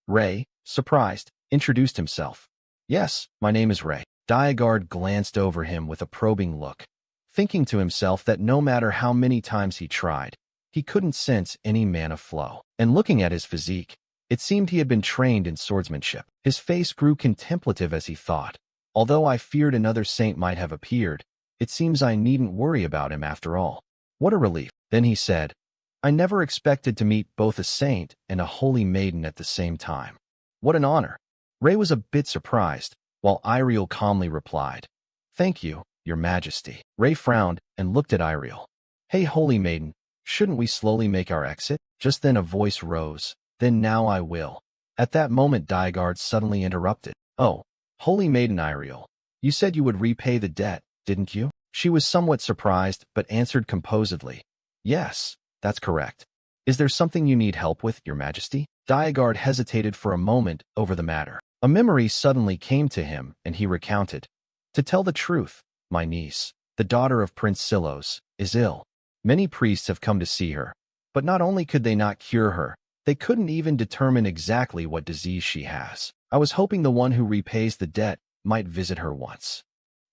Ray, surprised, introduced himself. "Yes, my name is Ray." Diagard glanced over him with a probing look, thinking to himself that no matter how many times he tried, he couldn't sense any mana flow. And looking at his physique, it seemed he had been trained in swordsmanship. His face grew contemplative as he thought, "Although I feared another saint might have appeared, it seems I needn't worry about him after all. What a relief." Then he said, "I never expected to meet both a saint and a holy maiden at the same time. What an honor." Ray was a bit surprised, while Iriel calmly replied, "Thank you, your majesty." Ray frowned and looked at Iriel. "Hey, holy maiden, shouldn't we slowly make our exit?" Just then a voice rose, "Then now I will." At that moment Diagard suddenly interrupted, "Oh, holy maiden Iriel, you said you would repay the debt, didn't you?" She was somewhat surprised but answered composedly, "Yes, that's correct. Is there something you need help with, your majesty?" Diagard hesitated for a moment over the matter. A memory suddenly came to him and he recounted, "To tell the truth, my niece, the daughter of Prince Silos, is ill. Many priests have come to see her, but not only could they not cure her, they couldn't even determine exactly what disease she has. I was hoping the one who repays the debt might visit her once."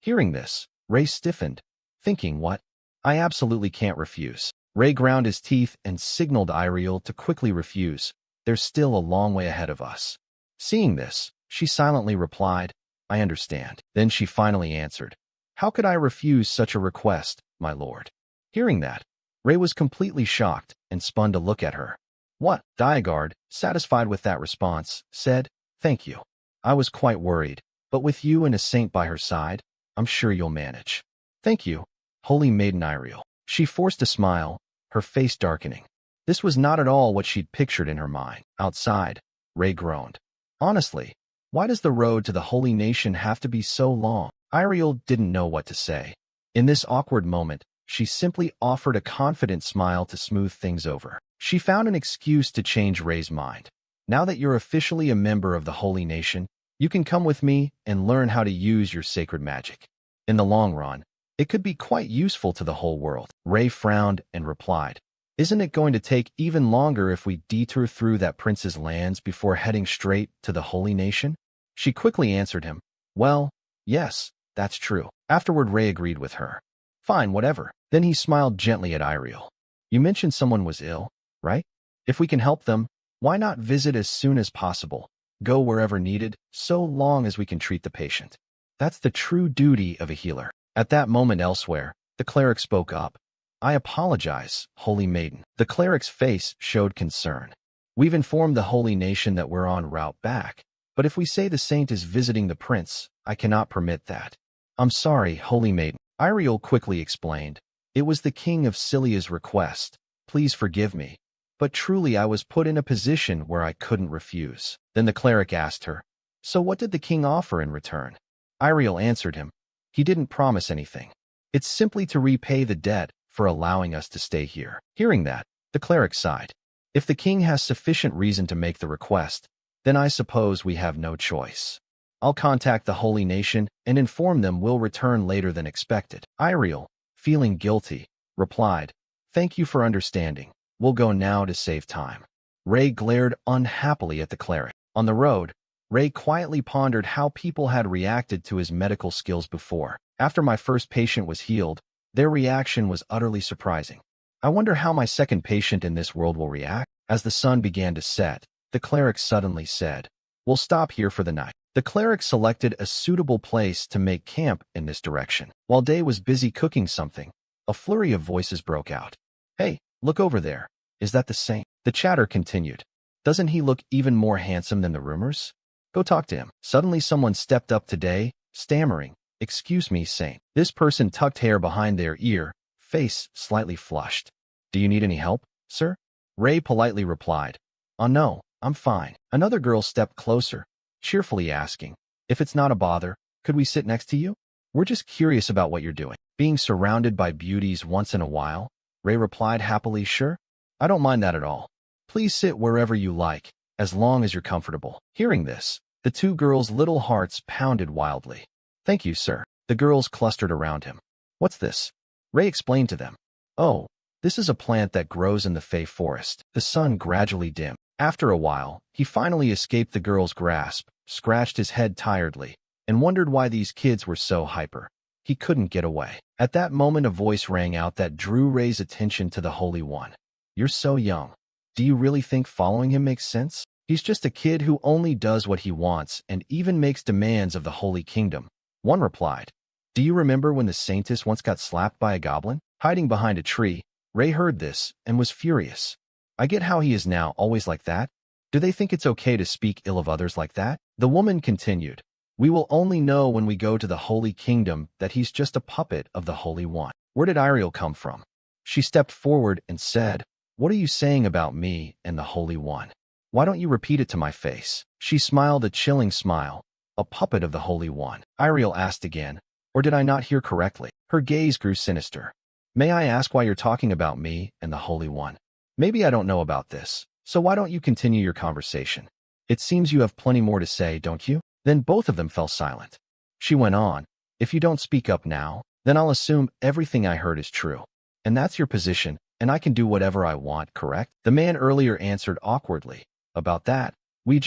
Hearing this, Ray stiffened, thinking, "What? I absolutely can't refuse." Ray ground his teeth and signaled Iriel to quickly refuse. "There's still a long way ahead of us." Seeing this, she silently replied, "I understand." Then she finally answered, "How could I refuse such a request, my lord?" Hearing that, Ray was completely shocked and spun to look at her. "What?" Diagard, satisfied with that response, said, "Thank you. I was quite worried, but with you and a saint by her side, I'm sure you'll manage." "Thank you, holy maiden Iriel." She forced a smile, her face darkening. This was not at all what she'd pictured in her mind. Outside, Ray groaned. Honestly, why does the road to the holy nation have to be so long? Iriel didn't know what to say. In this awkward moment, she simply offered a confident smile to smooth things over. She found an excuse to change Ray's mind. "Now that you're officially a member of the holy nation, you can come with me and learn how to use your sacred magic. In the long run, it could be quite useful to the whole world." Ray frowned and replied, "Isn't it going to take even longer if we detour through that prince's lands before heading straight to the holy nation?" She quickly answered him, "Well, yes, that's true." Afterward, Ray agreed with her. "Fine, whatever." Then he smiled gently at Iriel. "You mentioned someone was ill, right? If we can help them, why not visit as soon as possible? Go wherever needed, so long as we can treat the patient. That's the true duty of a healer." At that moment elsewhere, the cleric spoke up. "I apologize, holy maiden." The cleric's face showed concern. We've informed the holy nation that we're en route back. But if we say the saint is visiting the prince, I cannot permit that. I'm sorry, holy maiden, Iriel quickly explained. It was the king of Cilia's request. Please forgive me. But truly I was put in a position where I couldn't refuse. Then the cleric asked her, so what did the king offer in return? Iriel answered him. He didn't promise anything. It's simply to repay the debt for allowing us to stay here. Hearing that, the cleric sighed. If the king has sufficient reason to make the request, then I suppose we have no choice. I'll contact the holy nation and inform them we'll return later than expected. Iriel, feeling guilty, replied, thank you for understanding. We'll go now to save time. Ray glared unhappily at the cleric. On the road, Ray quietly pondered how people had reacted to his medical skills before. After my first patient was healed, their reaction was utterly surprising. I wonder how my second patient in this world will react. As the sun began to set, the cleric suddenly said, we'll stop here for the night. The cleric selected a suitable place to make camp in this direction. While Day was busy cooking something, a flurry of voices broke out. Hey, look over there. Is that the saint? The chatter continued. Doesn't he look even more handsome than the rumors? Go talk to him. Suddenly someone stepped up to Day, stammering, excuse me, saint. This person tucked hair behind their ear, face slightly flushed. Do you need any help, sir? Ray politely replied, oh no, I'm fine. Another girl stepped closer, cheerfully asking, if it's not a bother, could we sit next to you? We're just curious about what you're doing. Being surrounded by beauties once in a while, Ray replied happily, sure. I don't mind that at all. Please sit wherever you like, as long as you're comfortable. Hearing this, the two girls' little hearts pounded wildly. Thank you, sir. The girls clustered around him. What's this? Ray explained to them. Oh, this is a plant that grows in the Fey forest. The sun gradually dimmed. After a while, he finally escaped the girl's grasp, scratched his head tiredly, and wondered why these kids were so hyper. He couldn't get away. At that moment a voice rang out that drew Ray's attention to the Holy One. You're so young. Do you really think following him makes sense? He's just a kid who only does what he wants and even makes demands of the Holy Kingdom. One replied. Do you remember when the saintess once got slapped by a goblin? Hiding behind a tree, Ray heard this and was furious. I get how he is now always like that. Do they think it's okay to speak ill of others like that? The woman continued. We will only know when we go to the Holy Kingdom that he's just a puppet of the Holy One. Where did Iriel come from? She stepped forward and said, what are you saying about me and the Holy One? Why don't you repeat it to my face? She smiled a chilling smile. A puppet of the Holy One. Iriel asked again, or did I not hear correctly? Her gaze grew sinister. May I ask why you're talking about me and the Holy One? Maybe I don't know about this, so why don't you continue your conversation? It seems you have plenty more to say, don't you? Then both of them fell silent. She went on, if you don't speak up now, then I'll assume everything I heard is true. And that's your position, and I can do whatever I want, correct? The man earlier answered awkwardly. About that, we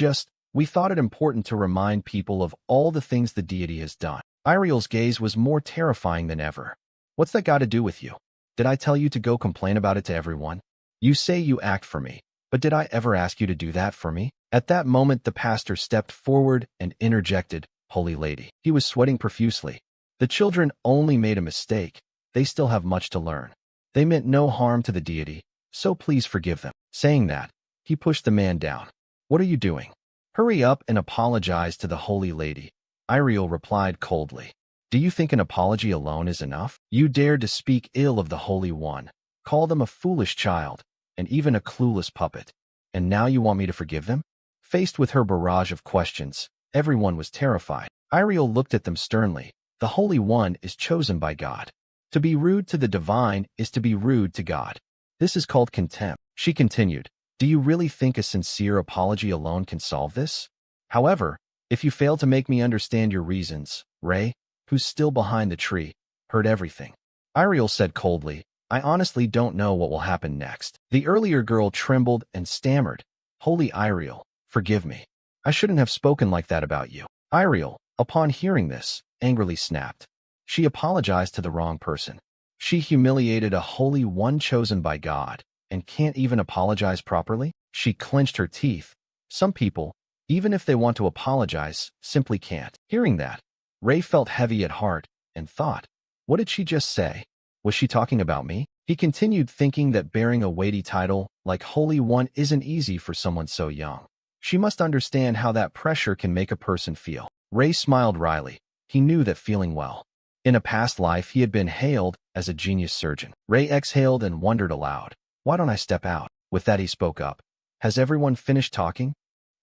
thought it important to remind people of all the things the deity has done. Iriel's gaze was more terrifying than ever. What's that got to do with you? Did I tell you to go complain about it to everyone? You say you act for me, but did I ever ask you to do that for me? At that moment the pastor stepped forward and interjected, Holy Lady. He was sweating profusely. The children only made a mistake. They still have much to learn. They meant no harm to the deity, so please forgive them. Saying that, he pushed the man down. What are you doing? Hurry up and apologize to the Holy Lady. Iriel replied coldly. Do you think an apology alone is enough? You dared to speak ill of the Holy One, call them a foolish child, and even a clueless puppet. And now you want me to forgive them? Faced with her barrage of questions, everyone was terrified. Iriel looked at them sternly. The Holy One is chosen by God. To be rude to the divine is to be rude to God. This is called contempt. She continued. Do you really think a sincere apology alone can solve this? However, if you fail to make me understand your reasons, Ray, who's still behind the tree, heard everything. Iriel said coldly, I honestly don't know what will happen next. The earlier girl trembled and stammered. Holy Iriel, forgive me. I shouldn't have spoken like that about you. Iriel, upon hearing this, angrily snapped. She apologized to the wrong person. She humiliated a Holy One chosen by God, and can't even apologize properly? She clenched her teeth. Some people, even if they want to apologize, simply can't. Hearing that, Ray felt heavy at heart and thought, what did she just say? Was she talking about me? He continued, thinking that bearing a weighty title like Holy One isn't easy for someone so young. She must understand how that pressure can make a person feel. Ray smiled wryly. He knew that feeling well. In a past life, he had been hailed as a genius surgeon. Ray exhaled and wondered aloud, "Why don't I step out?" With that, he spoke up. "Has everyone finished talking?"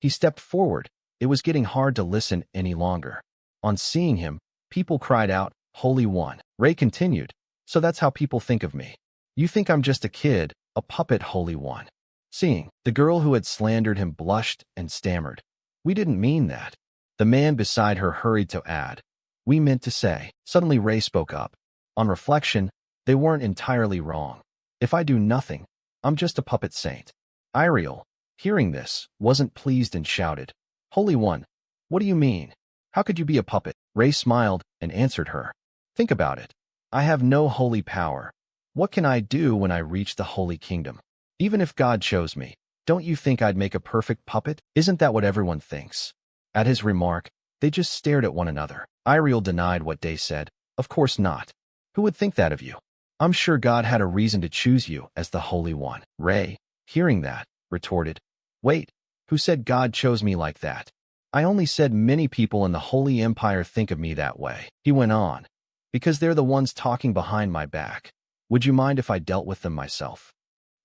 He stepped forward. It was getting hard to listen any longer. On seeing him, people cried out, "Holy One." Ray continued, "So that's how people think of me. You think I'm just a kid, a puppet, Holy One." Seeing the girl who had slandered him blushed and stammered, "We didn't mean that." The man beside her hurried to add, "We meant to say." Suddenly Ray spoke up. On reflection, they weren't entirely wrong. "If I do nothing, I'm just a puppet saint." Iriel, hearing this, wasn't pleased and shouted, "Holy One, what do you mean? How could you be a puppet?" Ray smiled and answered her, "Think about it. I have no holy power. What can I do when I reach the Holy Kingdom? Even if God chose me, don't you think I'd make a perfect puppet? Isn't that what everyone thinks?" At his remark, they just stared at one another. Iriel denied what they said. "Of course not. Who would think that of you? I'm sure God had a reason to choose you as the Holy One." Ray, hearing that, retorted, "Wait, who said God chose me like that? I only said many people in the Holy Empire think of me that way." He went on, "Because they're the ones talking behind my back. Would you mind if I dealt with them myself?"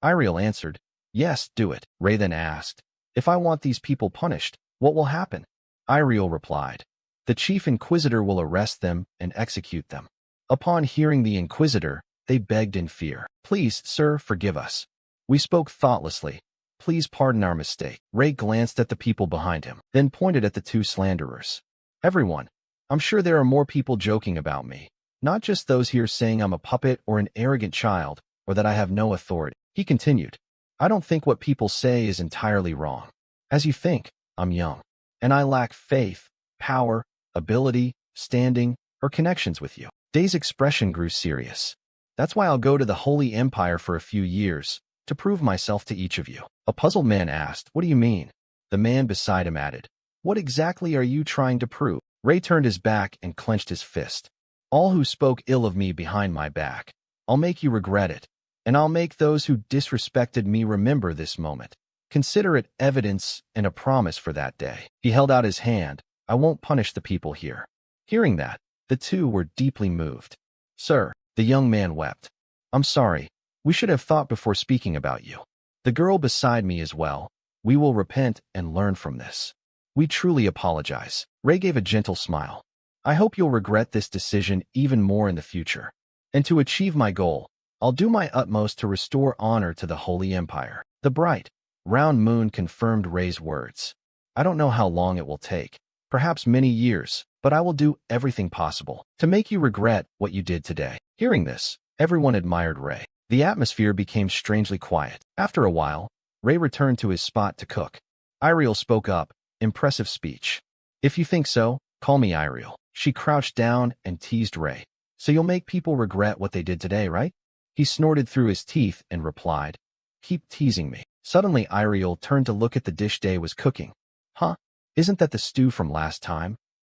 Iriel answered, "Yes, do it." Ray then asked, "If I want these people punished, what will happen?" Iriel replied, "The chief inquisitor will arrest them and execute them." Upon hearing the inquisitor, they begged in fear, "Please, sir, forgive us. We spoke thoughtlessly. Please pardon our mistake." Ray glanced at the people behind him, then pointed at the two slanderers. "Everyone, I'm sure there are more people joking about me, not just those here saying I'm a puppet or an arrogant child, or that I have no authority." He continued, "I don't think what people say is entirely wrong. As you think, I'm young, and I lack faith, power, ability, standing, or connections with you." Day's expression grew serious. "That's why I'll go to the Holy Empire for a few years, to prove myself to each of you." A puzzled man asked, "What do you mean?" The man beside him added, "What exactly are you trying to prove?" Ray turned his back and clenched his fist. "All who spoke ill of me behind my back. I'll make you regret it. And I'll make those who disrespected me remember this moment. Consider it evidence and a promise for that day." He held out his hand. "I won't punish the people here." Hearing that, the two were deeply moved. "Sir," the young man wept, "I'm sorry. We should have thought before speaking about you. The girl beside me as well. We will repent and learn from this. We truly apologize." Ray gave a gentle smile. "I hope you'll regret this decision even more in the future. And to achieve my goal, I'll do my utmost to restore honor to the Holy Empire." The bright, round moon confirmed Ray's words. "I don't know how long it will take, perhaps many years, but I will do everything possible to make you regret what you did today." Hearing this, everyone admired Ray. The atmosphere became strangely quiet. After a while, Ray returned to his spot to cook. Iriel spoke up, impressive speech. "If you think so, call me Iriel." She crouched down and teased Ray. "So you'll make people regret what they did today, right?" He snorted through his teeth and replied, "Keep teasing me." Suddenly Iriel turned to look at the dish Day was cooking. "Huh? Isn't that the stew from last time?"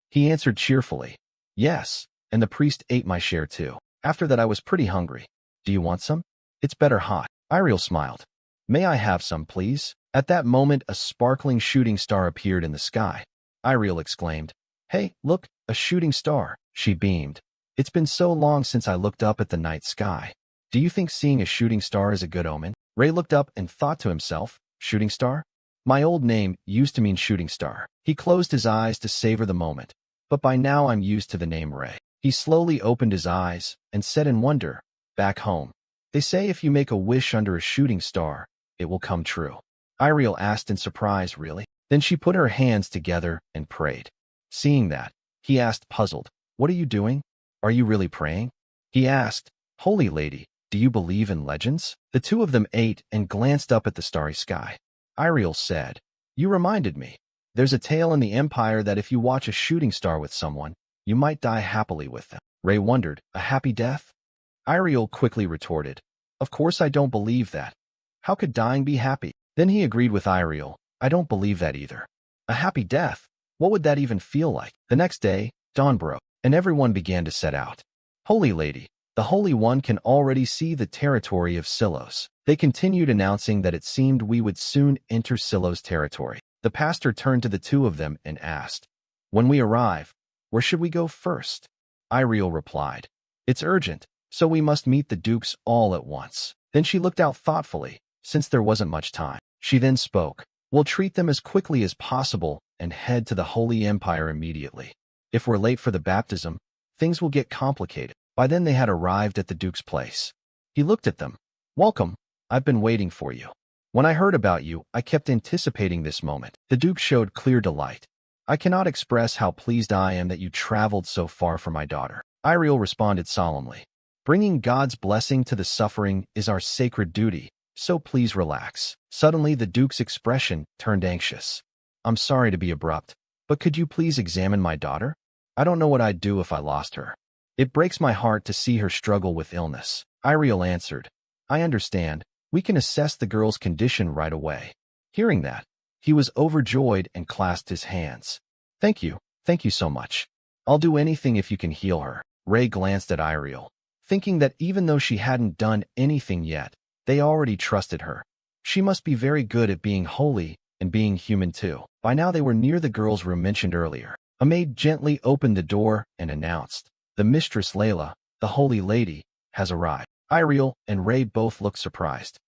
He answered cheerfully, "Yes, and the priest ate my share too. After that I was pretty hungry. Do you want some? It's better hot." Iriel smiled. "May I have some, please?" At that moment a sparkling shooting star appeared in the sky. Iriel exclaimed, "Hey, look, a shooting star." She beamed. "It's been so long since I looked up at the night sky. Do you think seeing a shooting star is a good omen?" Ray looked up and thought to himself, "Shooting star? My old name used to mean shooting star." He closed his eyes to savor the moment, but by now I'm used to the name Ray. He slowly opened his eyes and said in wonder, "Back home, they say if you make a wish under a shooting star, it will come true." Iriel asked in surprise, "Really?" Then she put her hands together and prayed. Seeing that, he asked puzzled, "What are you doing? Are you really praying?" He asked, "Holy lady, do you believe in legends?" The two of them ate and glanced up at the starry sky. Iriel said, "You reminded me. There's a tale in the Empire that if you watch a shooting star with someone, you might die happily with them." Ray wondered, "A happy death?" Iriel quickly retorted, "Of course I don't believe that. How could dying be happy?" Then he agreed with Iriel, "I don't believe that either. A happy death? What would that even feel like?" The next day, dawn broke, and everyone began to set out. "Holy lady, The Holy One can already see the territory of Silos. They continued announcing that it seemed we would soon enter Silos territory. The pastor turned to the two of them and asked, "When we arrive, where should we go first?" Iriel replied, "It's urgent, so we must meet the dukes all at once." Then she looked out thoughtfully, since there wasn't much time. She then spoke, "We'll treat them as quickly as possible and head to the Holy Empire immediately. If we're late for the baptism, things will get complicated." By then they had arrived at the Duke's place. He looked at them. "Welcome. I've been waiting for you. When I heard about you, I kept anticipating this moment." The Duke showed clear delight. "I cannot express how pleased I am that you traveled so far for my daughter." Iriel responded solemnly, "Bringing God's blessing to the suffering is our sacred duty, so please relax." Suddenly the Duke's expression turned anxious. "I'm sorry to be abrupt, but could you please examine my daughter? I don't know what I'd do if I lost her. It breaks my heart to see her struggle with illness." Iriel answered, "I understand. We can assess the girl's condition right away." Hearing that, he was overjoyed and clasped his hands. Thank you so much. I'll do anything if you can heal her." Ray glanced at Iriel, thinking that even though she hadn't done anything yet, they already trusted her. She must be very good at being holy and being human too. By now they were near the girl's room mentioned earlier. A maid gently opened the door and announced, "The mistress Layla, the holy lady, has arrived." Iriel and Ray both looked surprised.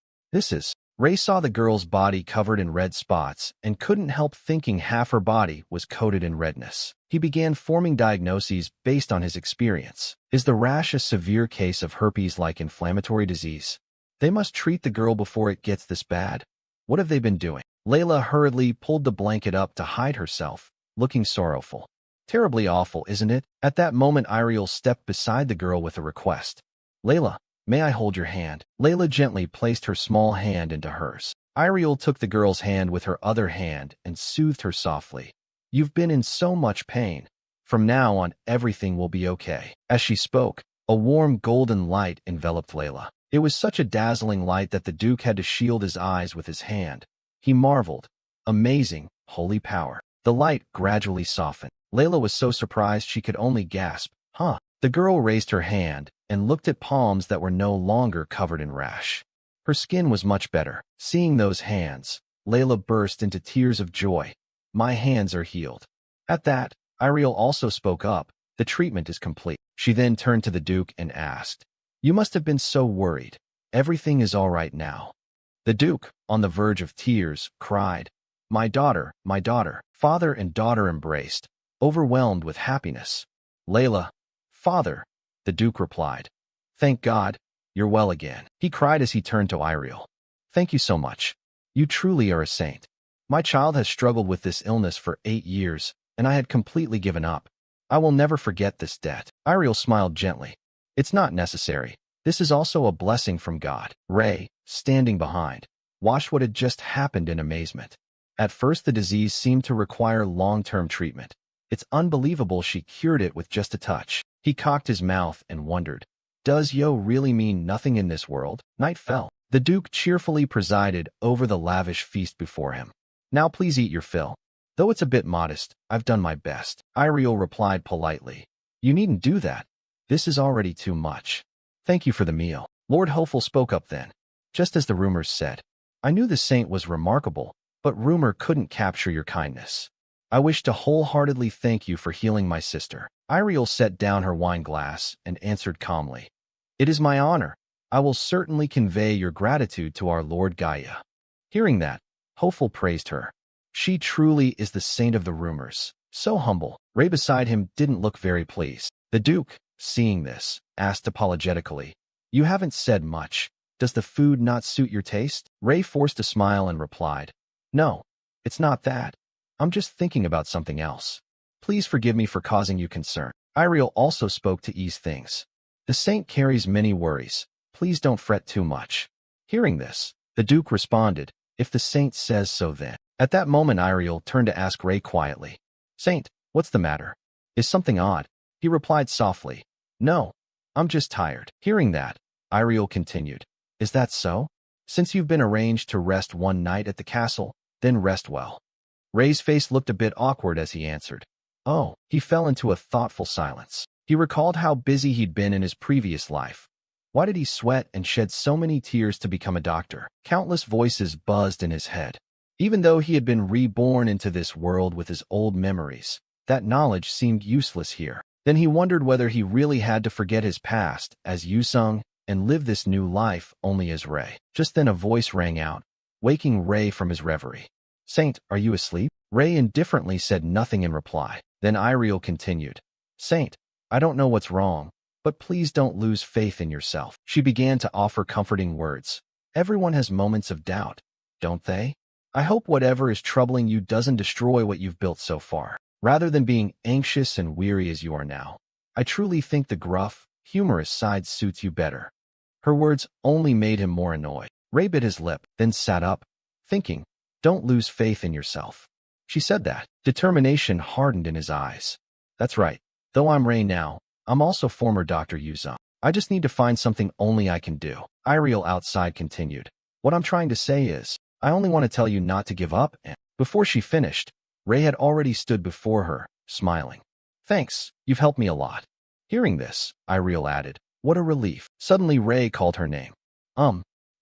Ray saw the girl's body covered in red spots and couldn't help thinking half her body was coated in redness. He began forming diagnoses based on his experience. Is the rash a severe case of herpes-like inflammatory disease? They must treat the girl before it gets this bad. What have they been doing? Layla hurriedly pulled the blanket up to hide herself, looking sorrowful. Terribly awful, isn't it? At that moment Iriel stepped beside the girl with a request. "Layla, may I hold your hand?" Layla gently placed her small hand into hers. Iriel took the girl's hand with her other hand and soothed her softly. "You've been in so much pain. From now on, everything will be okay." As she spoke, a warm golden light enveloped Layla. It was such a dazzling light that the Duke had to shield his eyes with his hand. He marveled. Amazing, holy power. The light gradually softened. Layla was so surprised she could only gasp, "Huh?" The girl raised her hand and looked at palms that were no longer covered in rash. Her skin was much better. Seeing those hands, Layla burst into tears of joy. "My hands are healed." At that, Iriel also spoke up. "The treatment is complete." She then turned to the Duke and asked, "You must have been so worried. Everything is all right now." The Duke, on the verge of tears, cried, my daughter, my daughter." Father and daughter embraced, overwhelmed with happiness. "Layla, father," the Duke replied. "Thank God, you're well again." He cried as he turned to Iriel. "Thank you so much. You truly are a saint. My child has struggled with this illness for 8 years, and I had completely given up. I will never forget this debt." Iriel smiled gently. "It's not necessary. This is also a blessing from God." Ray, standing behind, watched what had just happened in amazement. At first the disease seemed to require long-term treatment. It's unbelievable she cured it with just a touch. He cocked his mouth and wondered, does Yo really mean nothing in this world? Night fell. The Duke cheerfully presided over the lavish feast before him. "Now please eat your fill. Though it's a bit modest, I've done my best." Iriel replied politely. "You needn't do that. This is already too much. Thank you for the meal." Lord Hopeful spoke up then. "Just as the rumors said. I knew the saint was remarkable, but rumor couldn't capture your kindness. I wish to wholeheartedly thank you for healing my sister." Iriel set down her wine glass and answered calmly, "It is my honor. I will certainly convey your gratitude to our Lord Gaia." Hearing that, Hopeful praised her. She truly is the saint of the rumors. So humble. Ray beside him didn't look very pleased. The Duke, seeing this, asked apologetically, "You haven't said much. Does the food not suit your taste?" Ray forced a smile and replied, "No, it's not that. I'm just thinking about something else. Please forgive me for causing you concern." Iriel also spoke to ease things. "The saint carries many worries. Please don't fret too much." Hearing this, the Duke responded, "If the saint says so then." At that moment Iriel turned to ask Ray quietly, "Saint, what's the matter? Is something odd?" He replied softly, "No, I'm just tired." Hearing that, Iriel continued, "Is that so? Since you've been arranged to rest one night at the castle, then rest well." Ray's face looked a bit awkward as he answered, "Oh." He fell into a thoughtful silence. He recalled how busy he'd been in his previous life. Why did he sweat and shed so many tears to become a doctor? Countless voices buzzed in his head. Even though he had been reborn into this world with his old memories, that knowledge seemed useless here. Then he wondered whether he really had to forget his past as Yusung and live this new life only as Ray. Just then a voice rang out, waking Ray from his reverie. "Saint, are you asleep?" Ray indifferently said nothing in reply. Then Iriel continued, "Saint, I don't know what's wrong, but please don't lose faith in yourself." She began to offer comforting words. "Everyone has moments of doubt, don't they? I hope whatever is troubling you doesn't destroy what you've built so far. Rather than being anxious and weary as you are now, I truly think the gruff, humorous side suits you better." Her words only made him more annoyed. Ray bit his lip, then sat up, thinking, "Don't lose faith in yourself." She said that. Determination hardened in his eyes. "That's right. Though I'm Ray now, I'm also former Dr. Yuzong. I just need to find something only I can do." Iriel outside continued, "What I'm trying to say is, I only want to tell you not to give up." And before she finished, Ray had already stood before her, smiling. "Thanks, you've helped me a lot." Hearing this, Iriel added, "What a relief." Suddenly Ray called her name.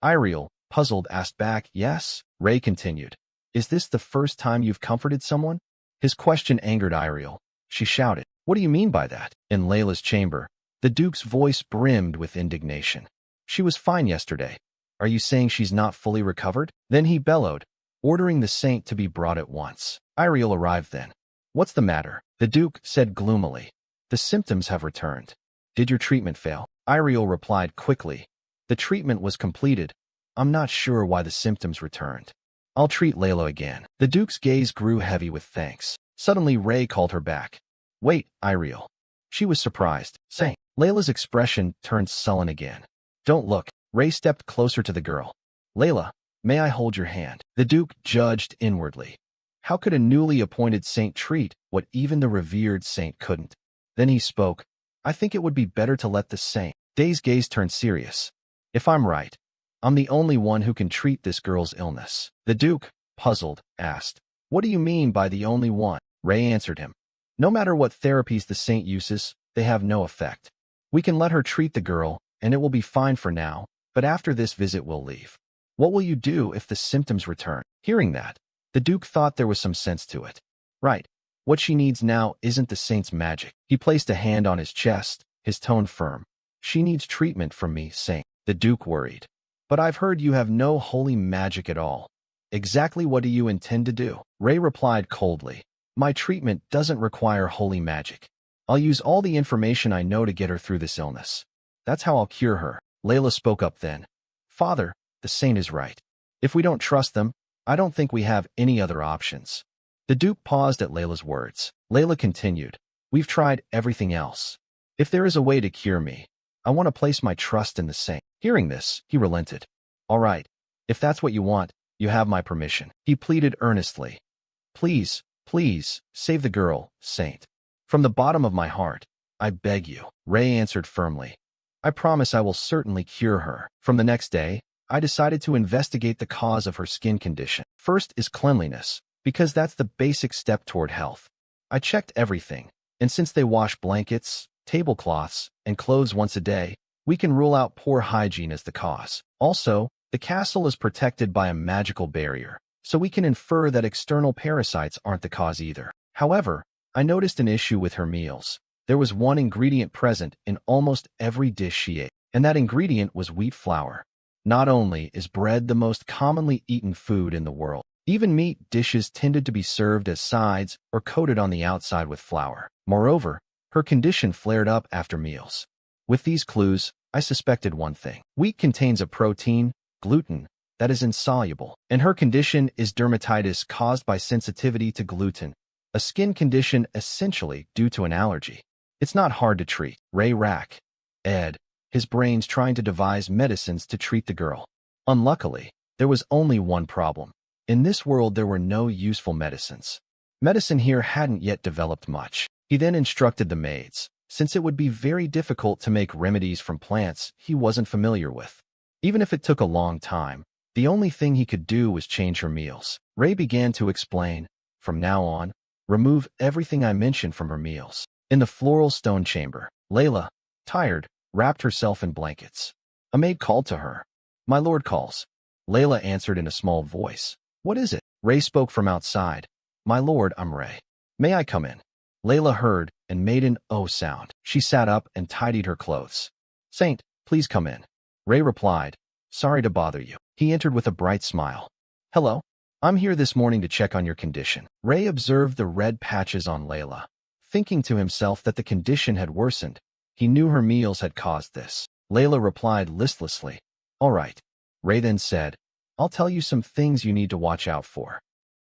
Iriel, puzzled, asked back, "Yes?" Ray continued, "Is this the first time you've comforted someone?" His question angered Iriel. She shouted, "What do you mean by that?" In Layla's chamber, the Duke's voice brimmed with indignation. "She was fine yesterday. Are you saying she's not fully recovered?" Then he bellowed, ordering the saint to be brought at once. Iriel arrived then. "What's the matter?" The Duke said gloomily. "The symptoms have returned." "Did your treatment fail?" Iriel replied quickly. "The treatment was completed. I'm not sure why the symptoms returned. I'll treat Layla again." The Duke's gaze grew heavy with thanks. Suddenly Ray called her back. "Wait, Iriel." She was surprised, saying, Layla's expression turned sullen again. "Don't look." Ray stepped closer to the girl. "Layla, may I hold your hand?" The Duke judged inwardly. How could a newly appointed saint treat what even the revered saint couldn't? Then he spoke. "I think it would be better to let the saint." Day's gaze turned serious. "If I'm right, I'm the only one who can treat this girl's illness." The Duke, puzzled, asked, "What do you mean by the only one?" Ray answered him. "No matter what therapies the saint uses, they have no effect. We can let her treat the girl, and it will be fine for now, but after this visit we'll leave." "What will you do if the symptoms return?" Hearing that, the Duke thought there was some sense to it. "Right. What she needs now isn't the saint's magic." He placed a hand on his chest, his tone firm. "She needs treatment from me, saint." The Duke worried. "But I've heard you have no holy magic at all. Exactly what do you intend to do?" Ray replied coldly. "My treatment doesn't require holy magic. I'll use all the information I know to get her through this illness. That's how I'll cure her." Layla spoke up then. "Father, the saint is right. If we don't trust them, I don't think we have any other options." The Duke paused at Layla's words. Layla continued, "We've tried everything else. If there is a way to cure me, I want to place my trust in the saint." Hearing this, he relented. "All right, if that's what you want, you have my permission." He pleaded earnestly. "Please, please, save the girl, saint. From the bottom of my heart, I beg you." Ray answered firmly. "I promise I will certainly cure her." From the next day, I decided to investigate the cause of her skin condition. First is cleanliness, because that's the basic step toward health. I checked everything, and since they wash blankets, tablecloths, and clothes once a day, we can rule out poor hygiene as the cause. Also, the castle is protected by a magical barrier, so we can infer that external parasites aren't the cause either. However, I noticed an issue with her meals. There was one ingredient present in almost every dish she ate, and that ingredient was wheat flour. Not only is bread the most commonly eaten food in the world, even meat dishes tended to be served as sides or coated on the outside with flour. Moreover, her condition flared up after meals. With these clues, I suspected one thing. Wheat contains a protein, gluten, that is insoluble, and her condition is dermatitis caused by sensitivity to gluten, a skin condition essentially due to an allergy. It's not hard to treat. Ray rack. Ed, his brains trying to devise medicines to treat the girl. Unluckily, there was only one problem. In this world there were no useful medicines. Medicine here hadn't yet developed much. He then instructed the maids, since it would be very difficult to make remedies from plants he wasn't familiar with. Even if it took a long time, the only thing he could do was change her meals. Ray began to explain, "From now on, remove everything I mentioned from her meals. In the floral stone chamber, Layla, tired, wrapped herself in blankets. A maid called to her. "My lord calls." Layla answered in a small voice. "What is it?" Ray spoke from outside. "My lord, I'm Ray. May I come in?" Layla heard and made an "oh" sound. She sat up and tidied her clothes. "Saint, please come in." Ray replied, "Sorry to bother you." He entered with a bright smile. "Hello. I'm here this morning to check on your condition." Ray observed the red patches on Layla. Thinking to himself that the condition had worsened, he knew her meals had caused this. Layla replied listlessly, "All right." Ray then said, "I'll tell you some things you need to watch out for."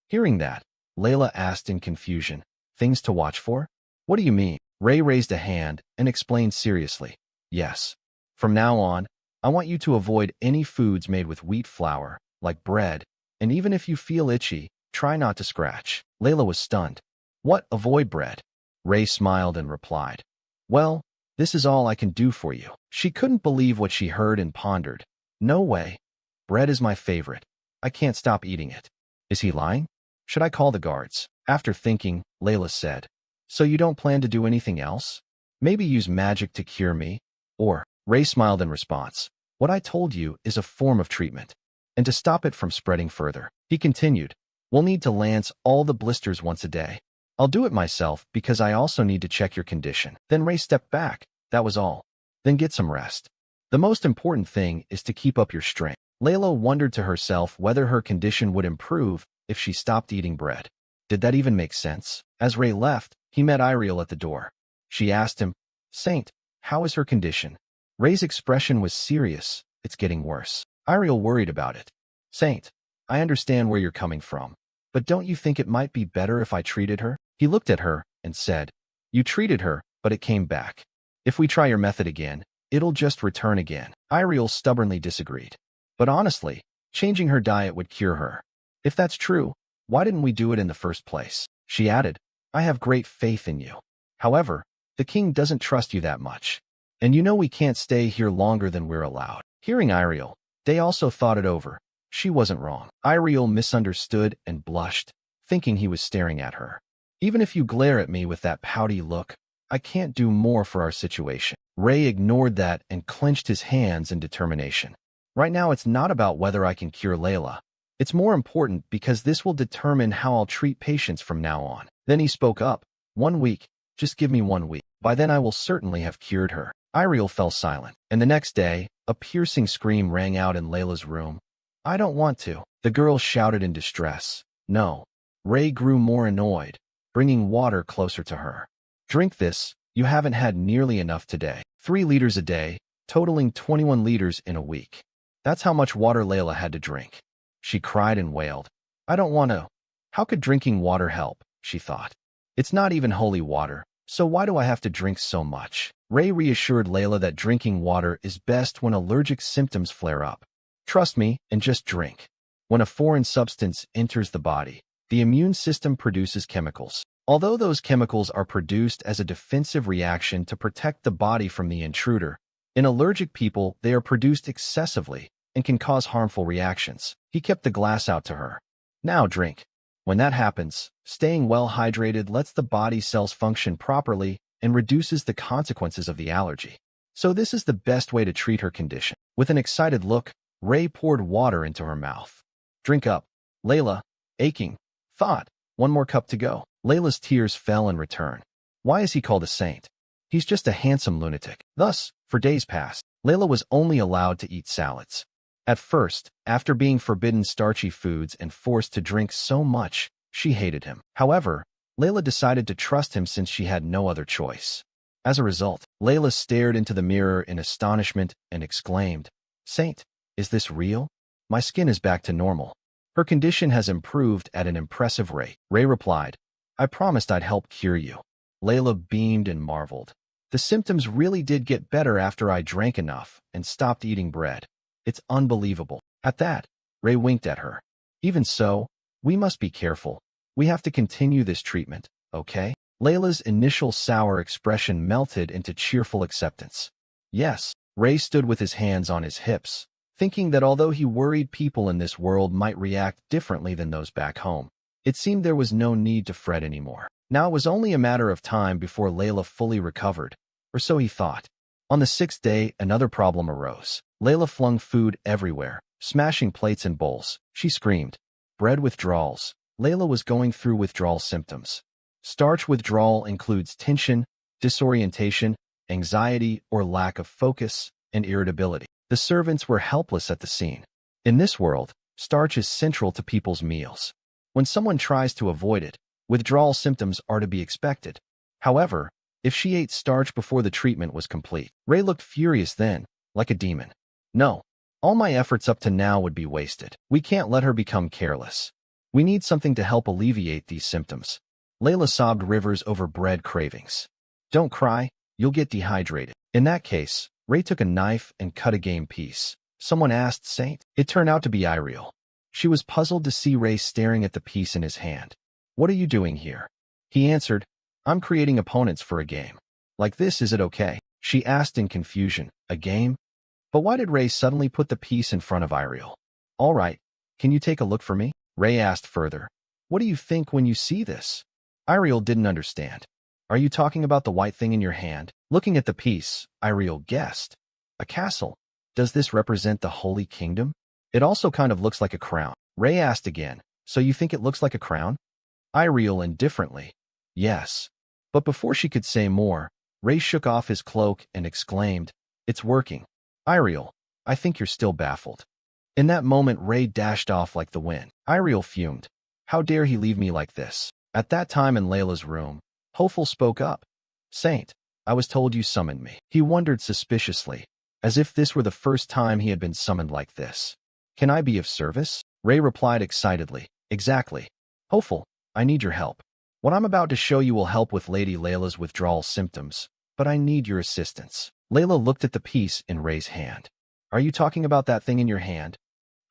Hearing that, Layla asked in confusion, "Things to watch for? What do you mean?" Ray raised a hand and explained seriously, "Yes. From now on, I want you to avoid any foods made with wheat flour, like bread, and even if you feel itchy, try not to scratch." Layla was stunned. "What, avoid bread?" Ray smiled and replied, "Well, this is all I can do for you." She couldn't believe what she heard and pondered. "No way. Bread is my favorite. I can't stop eating it." Is he lying? Should I call the guards? After thinking, Layla said, "So you don't plan to do anything else? Maybe use magic to cure me? Or," Ray smiled in response, "what I told you is a form of treatment. And to stop it from spreading further," he continued, "we'll need to lance all the blisters once a day. I'll do it myself because I also need to check your condition." Then Ray stepped back. "That was all. Then get some rest. The most important thing is to keep up your strength." Layla wondered to herself whether her condition would improve if she stopped eating bread. Did that even make sense? As Ray left, he met Iriel at the door. She asked him, "Saint, how is her condition?" Ray's expression was serious. "It's getting worse." Iriel worried about it. "Saint, I understand where you're coming from, but don't you think it might be better if I treated her?" He looked at her and said, "You treated her, but it came back. If we try your method again, it'll just return again." Iriel stubbornly disagreed. "But honestly, changing her diet would cure her. If that's true, why didn't we do it in the first place?" She added, "I have great faith in you. However, the king doesn't trust you that much. And you know we can't stay here longer than we're allowed." Hearing Iriel, they also thought it over. She wasn't wrong. Iriel misunderstood and blushed, thinking he was staring at her. "Even if you glare at me with that pouty look, I can't do more for our situation." Ray ignored that and clenched his hands in determination. "Right now it's not about whether I can cure Layla. It's more important because this will determine how I'll treat patients from now on." Then he spoke up. "1 week. Just give me 1 week. By then I will certainly have cured her." Iriel fell silent, and the next day, a piercing scream rang out in Layla's room. "I don't want to," the girl shouted in distress. "No." Ray grew more annoyed, bringing water closer to her. "Drink this. You haven't had nearly enough today. 3 liters a day, totaling 21 liters in a week. That's how much water Layla had to drink." She cried and wailed. "I don't want to." How could drinking water help? She thought. It's not even holy water, so why do I have to drink so much? Ray reassured Layla that drinking water is best when allergic symptoms flare up. "Trust me and just drink." When a foreign substance enters the body, the immune system produces chemicals. Although those chemicals are produced as a defensive reaction to protect the body from the intruder, in allergic people they are produced excessively and can cause harmful reactions. He kept the glass out to her. "Now drink." When that happens, staying well hydrated lets the body cells function properly and reduces the consequences of the allergy. So this is the best way to treat her condition. With an excited look, Ray poured water into her mouth. "Drink up." Layla, aching, thought, "1 more cup to go." Layla's tears fell in return. Why is he called a saint? He's just a handsome lunatic. Thus, for days past, Layla was only allowed to eat salads. At first, after being forbidden starchy foods and forced to drink so much, she hated him. However, Layla decided to trust him since she had no other choice. As a result, Layla stared into the mirror in astonishment and exclaimed, "Saint, is this real? My skin is back to normal." Her condition has improved at an impressive rate. Ray replied, "I promised I'd help cure you." Layla beamed and marveled. "The symptoms really did get better after I drank enough and stopped eating bread. It's unbelievable." At that, Ray winked at her. "Even so, we must be careful. We have to continue this treatment, okay?" Layla's initial sour expression melted into cheerful acceptance. "Yes." Ray stood with his hands on his hips, thinking that although he worried people in this world might react differently than those back home, it seemed there was no need to fret anymore. Now it was only a matter of time before Layla fully recovered, or so he thought. On the sixth day, another problem arose. Layla flung food everywhere, smashing plates and bowls. She screamed. Bread withdrawals. Layla was going through withdrawal symptoms. Starch withdrawal includes tension, disorientation, anxiety or lack of focus, and irritability. The servants were helpless at the scene. In this world, starch is central to people's meals. When someone tries to avoid it, withdrawal symptoms are to be expected. However, if she ate starch before the treatment was complete, Ray looked furious then, like a demon. No, all my efforts up to now would be wasted. We can't let her become careless. We need something to help alleviate these symptoms. Layla sobbed rivers over bread cravings. Don't cry, you'll get dehydrated. In that case, Ray took a knife and cut a game piece. Someone asked Saint. It turned out to be Iriel. She was puzzled to see Ray staring at the piece in his hand. What are you doing here? He answered, I'm creating opponents for a game. Like this, is it okay? She asked in confusion. A game? But why did Ray suddenly put the piece in front of Iriel? All right, can you take a look for me? Ray asked further. What do you think when you see this? Iriel didn't understand. Are you talking about the white thing in your hand? Looking at the piece, Iriel guessed. A castle. Does this represent the Holy Kingdom? It also kind of looks like a crown. Ray asked again. So you think it looks like a crown? Iriel indifferently. Yes. But before she could say more, Ray shook off his cloak and exclaimed, It's working. Iriel, I think you're still baffled. In that moment, Ray dashed off like the wind. Iriel fumed. How dare he leave me like this? At that time in Layla's room, Hopeful spoke up. Saint, I was told you summoned me. He wondered suspiciously, as if this were the first time he had been summoned like this. Can I be of service? Ray replied excitedly. Exactly. Hopeful, I need your help. What I'm about to show you will help with Lady Layla's withdrawal symptoms, but I need your assistance. Layla looked at the piece in Ray's hand. Are you talking about that thing in your hand?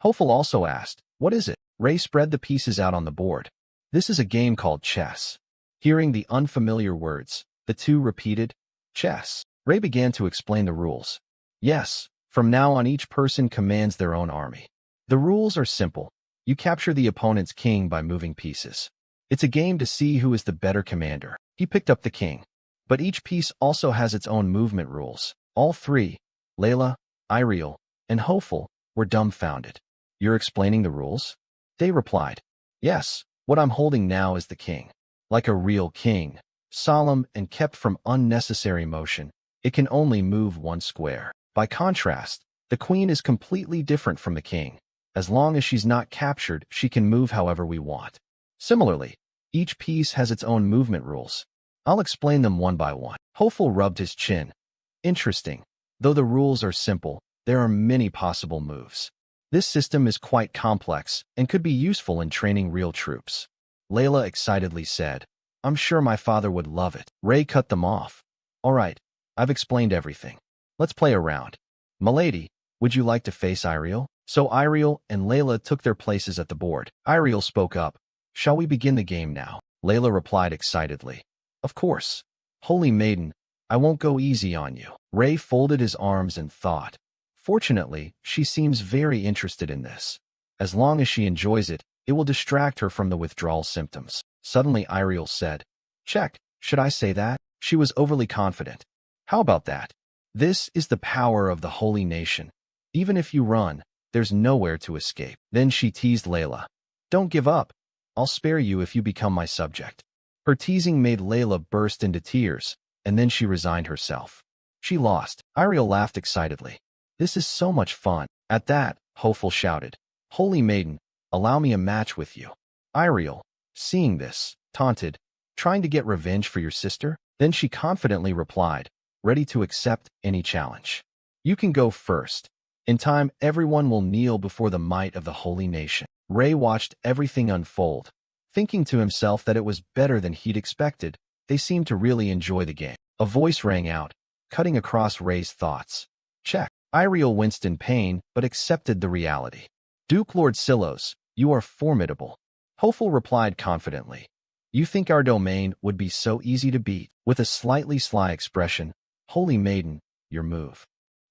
Hopeful also asked, What is it? Ray spread the pieces out on the board. This is a game called chess. Hearing the unfamiliar words, the two repeated, Chess. Ray began to explain the rules. Yes, from now on each person commands their own army. The rules are simple. You capture the opponent's king by moving pieces. It's a game to see who is the better commander. He picked up the king. But each piece also has its own movement rules. All three, Layla, Iriel, and Hopeful, were dumbfounded. You're explaining the rules? They replied. Yes, what I'm holding now is the king. Like a real king, solemn and kept from unnecessary motion, it can only move one square. By contrast, the queen is completely different from the king. As long as she's not captured, she can move however we want. Similarly, each piece has its own movement rules. I'll explain them one by one. Hopeful rubbed his chin. Interesting. Though the rules are simple, there are many possible moves. This system is quite complex and could be useful in training real troops. Layla excitedly said, I'm sure my father would love it. Ray cut them off. All right, I've explained everything. Let's play a round. Milady, would you like to face Iriel? So Iriel and Layla took their places at the board. Iriel spoke up. Shall we begin the game now? Layla replied excitedly. Of course. Holy maiden, I won't go easy on you. Ray folded his arms and thought. Fortunately, she seems very interested in this. As long as she enjoys it, it will distract her from the withdrawal symptoms. Suddenly Iriel said, Check, should I say that? She was overly confident. How about that? This is the power of the holy nation. Even if you run, there's nowhere to escape. Then she teased Layla. Don't give up. I'll spare you if you become my subject. Her teasing made Layla burst into tears, and then she resigned herself. She lost. Iriel laughed excitedly. This is so much fun. At that, Hopeful shouted, Holy maiden, allow me a match with you. Iriel, seeing this, taunted, trying to get revenge for your sister? Then she confidently replied, ready to accept any challenge. You can go first. In time, everyone will kneel before the might of the holy nation. Ray watched everything unfold, thinking to himself that it was better than he'd expected. They seemed to really enjoy the game. A voice rang out, cutting across Ray's thoughts. Check. Iriel winced in pain, but accepted the reality. Duke Lord Silos, you are formidable. Hopeful replied confidently. You think our domain would be so easy to beat? With a slightly sly expression, Holy maiden, your move.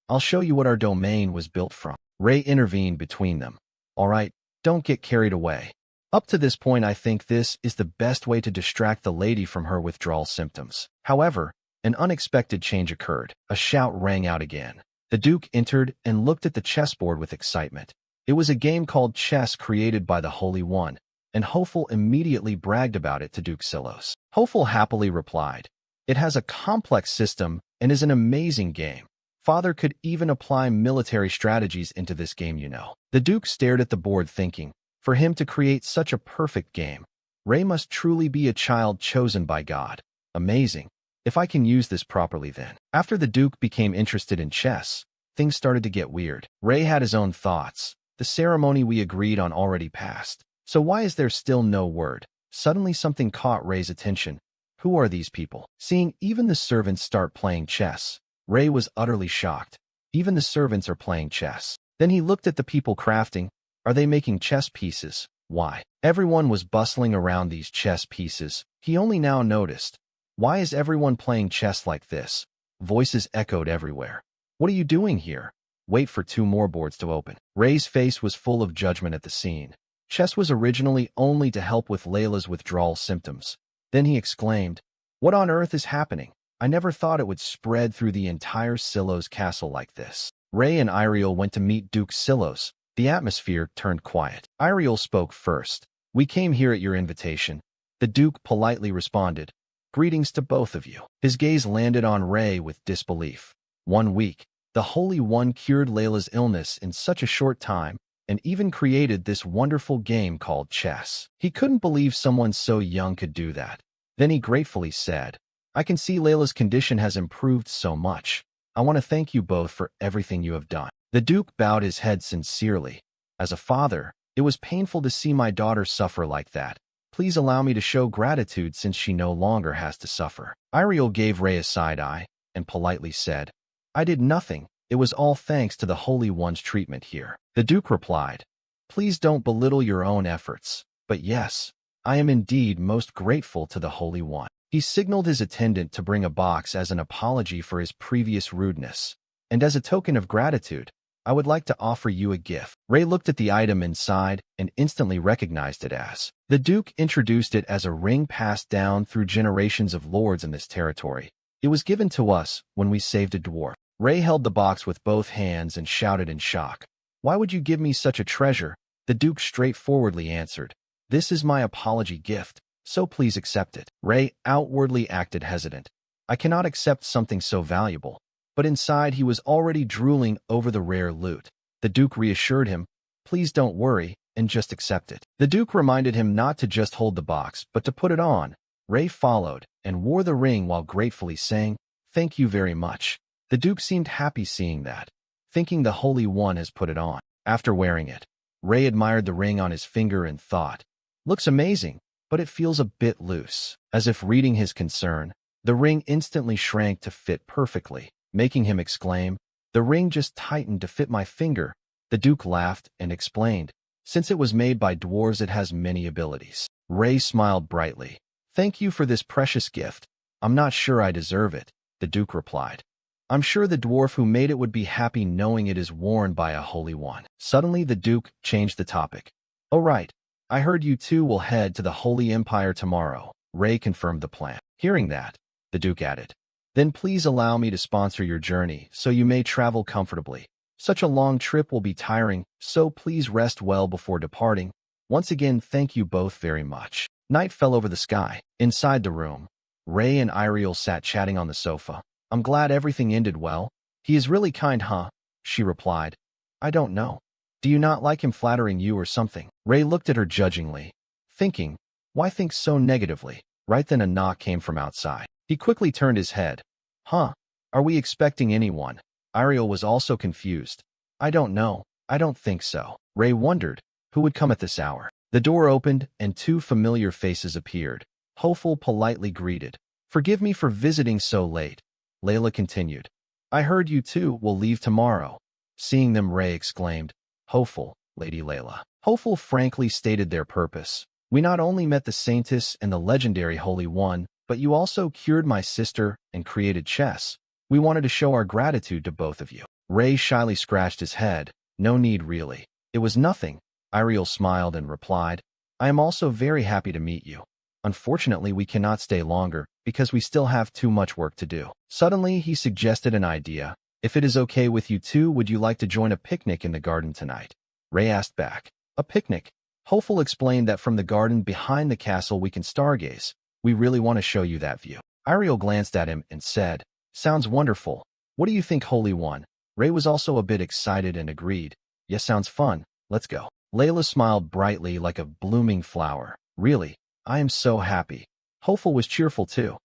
I'll show you what our domain was built from. Ray intervened between them. All right, don't get carried away. Up to this point, I think this is the best way to distract the lady from her withdrawal symptoms. However, an unexpected change occurred. A shout rang out again. The Duke entered and looked at the chessboard with excitement. It was a game called chess created by the Holy One, and Hopeful immediately bragged about it to Duke Silos. Hopeful happily replied, "It has a complex system and is an amazing game. Father could even apply military strategies into this game, you know." The Duke stared at the board thinking, for him to create such a perfect game, Ray must truly be a child chosen by God. Amazing. If I can use this properly then. After the Duke became interested in chess, things started to get weird. Ray had his own thoughts. The ceremony we agreed on already passed. So why is there still no word? Suddenly something caught Ray's attention. Who are these people? Seeing even the servants start playing chess, Ray was utterly shocked. Even the servants are playing chess. Then he looked at the people crafting. Are they making chess pieces? Why? Everyone was bustling around these chess pieces. He only now noticed. Why is everyone playing chess like this? Voices echoed everywhere. What are you doing here? Wait for 2 more boards to open. Ray's face was full of judgment at the scene. Chess was originally only to help with Layla's withdrawal symptoms. Then he exclaimed, "What on earth is happening? I never thought it would spread through the entire Silos castle like this." Ray and Iriel went to meet Duke Silos. The atmosphere turned quiet. Iriel spoke first. "We came here at your invitation." The Duke politely responded, "Greetings to both of you." His gaze landed on Ray with disbelief. 1 week. The Holy One cured Layla's illness in such a short time, and even created this wonderful game called chess. He couldn't believe someone so young could do that. Then he gratefully said, "I can see Layla's condition has improved so much. I want to thank you both for everything you have done." The Duke bowed his head sincerely. "As a father, it was painful to see my daughter suffer like that. Please allow me to show gratitude since she no longer has to suffer." Iriel gave Ray a side eye and politely said, "I did nothing. It was all thanks to the Holy One's treatment here." The Duke replied, "Please don't belittle your own efforts. But yes, I am indeed most grateful to the Holy One." He signaled his attendant to bring a box as an apology for his previous rudeness. "And as a token of gratitude, I would like to offer you a gift." Ray looked at the item inside and instantly recognized it as. The Duke introduced it as a ring passed down through generations of lords in this territory. "It was given to us when we saved a dwarf." Ray held the box with both hands and shouted in shock, "Why would you give me such a treasure?" The Duke straightforwardly answered, "This is my apology gift, so please accept it." Ray outwardly acted hesitant. "I cannot accept something so valuable." But inside he was already drooling over the rare loot. The Duke reassured him, "Please don't worry, and just accept it." The Duke reminded him not to just hold the box, but to put it on. Ray followed, and wore the ring while gratefully saying, "Thank you very much." The Duke seemed happy seeing that, thinking the Holy One has put it on. After wearing it, Ray admired the ring on his finger and thought, "Looks amazing, but it feels a bit loose." As if reading his concern, the ring instantly shrank to fit perfectly, making him exclaim, "The ring just tightened to fit my finger." The Duke laughed and explained, "Since it was made by dwarves, it has many abilities." Ray smiled brightly. "Thank you for this precious gift. I'm not sure I deserve it," the Duke replied. "I'm sure the dwarf who made it would be happy knowing it is worn by a holy one." Suddenly the Duke changed the topic. "Oh right, I heard you two will head to the Holy Empire tomorrow." Ray confirmed the plan. Hearing that, the Duke added, "Then please allow me to sponsor your journey so you may travel comfortably. Such a long trip will be tiring, so please rest well before departing. Once again, thank you both very much." Night fell over the sky. Inside the room, Ray and Iriel sat chatting on the sofa. "I'm glad everything ended well." "He is really kind, huh?" she replied. "I don't know. Do you not like him flattering you or something?" Ray looked at her judgingly, thinking, why think so negatively? Right then a knock came from outside. He quickly turned his head. "Huh? Are we expecting anyone?" Iriel was also confused. "I don't know. I don't think so." Ray wondered, who would come at this hour? The door opened and 2 familiar faces appeared. Hopeful politely greeted. "Forgive me for visiting so late," Layla continued. "I heard you two will leave tomorrow." Seeing them, Ray exclaimed, "Hopeful, Lady Layla." Hopeful frankly stated their purpose. "We not only met the Saintess and the legendary Holy One, but you also cured my sister and created chess. We wanted to show our gratitude to both of you." Ray shyly scratched his head. "No need really. It was nothing." Iriel smiled and replied, I am also very happy to meet you. Unfortunately, we cannot stay longer because we still have too much work to do. Suddenly, he suggested an idea. If it is okay with you two, would you like to join a picnic in the garden tonight? Ray asked back. A picnic? Hopeful explained that from the garden behind the castle we can stargaze. We really want to show you that view. Ariel glanced at him and said, Sounds wonderful. What do you think, Holy One? Ray was also a bit excited and agreed. Yes, sounds fun. Let's go. Layla smiled brightly like a blooming flower. Really? I am so happy. Hopeful was cheerful too.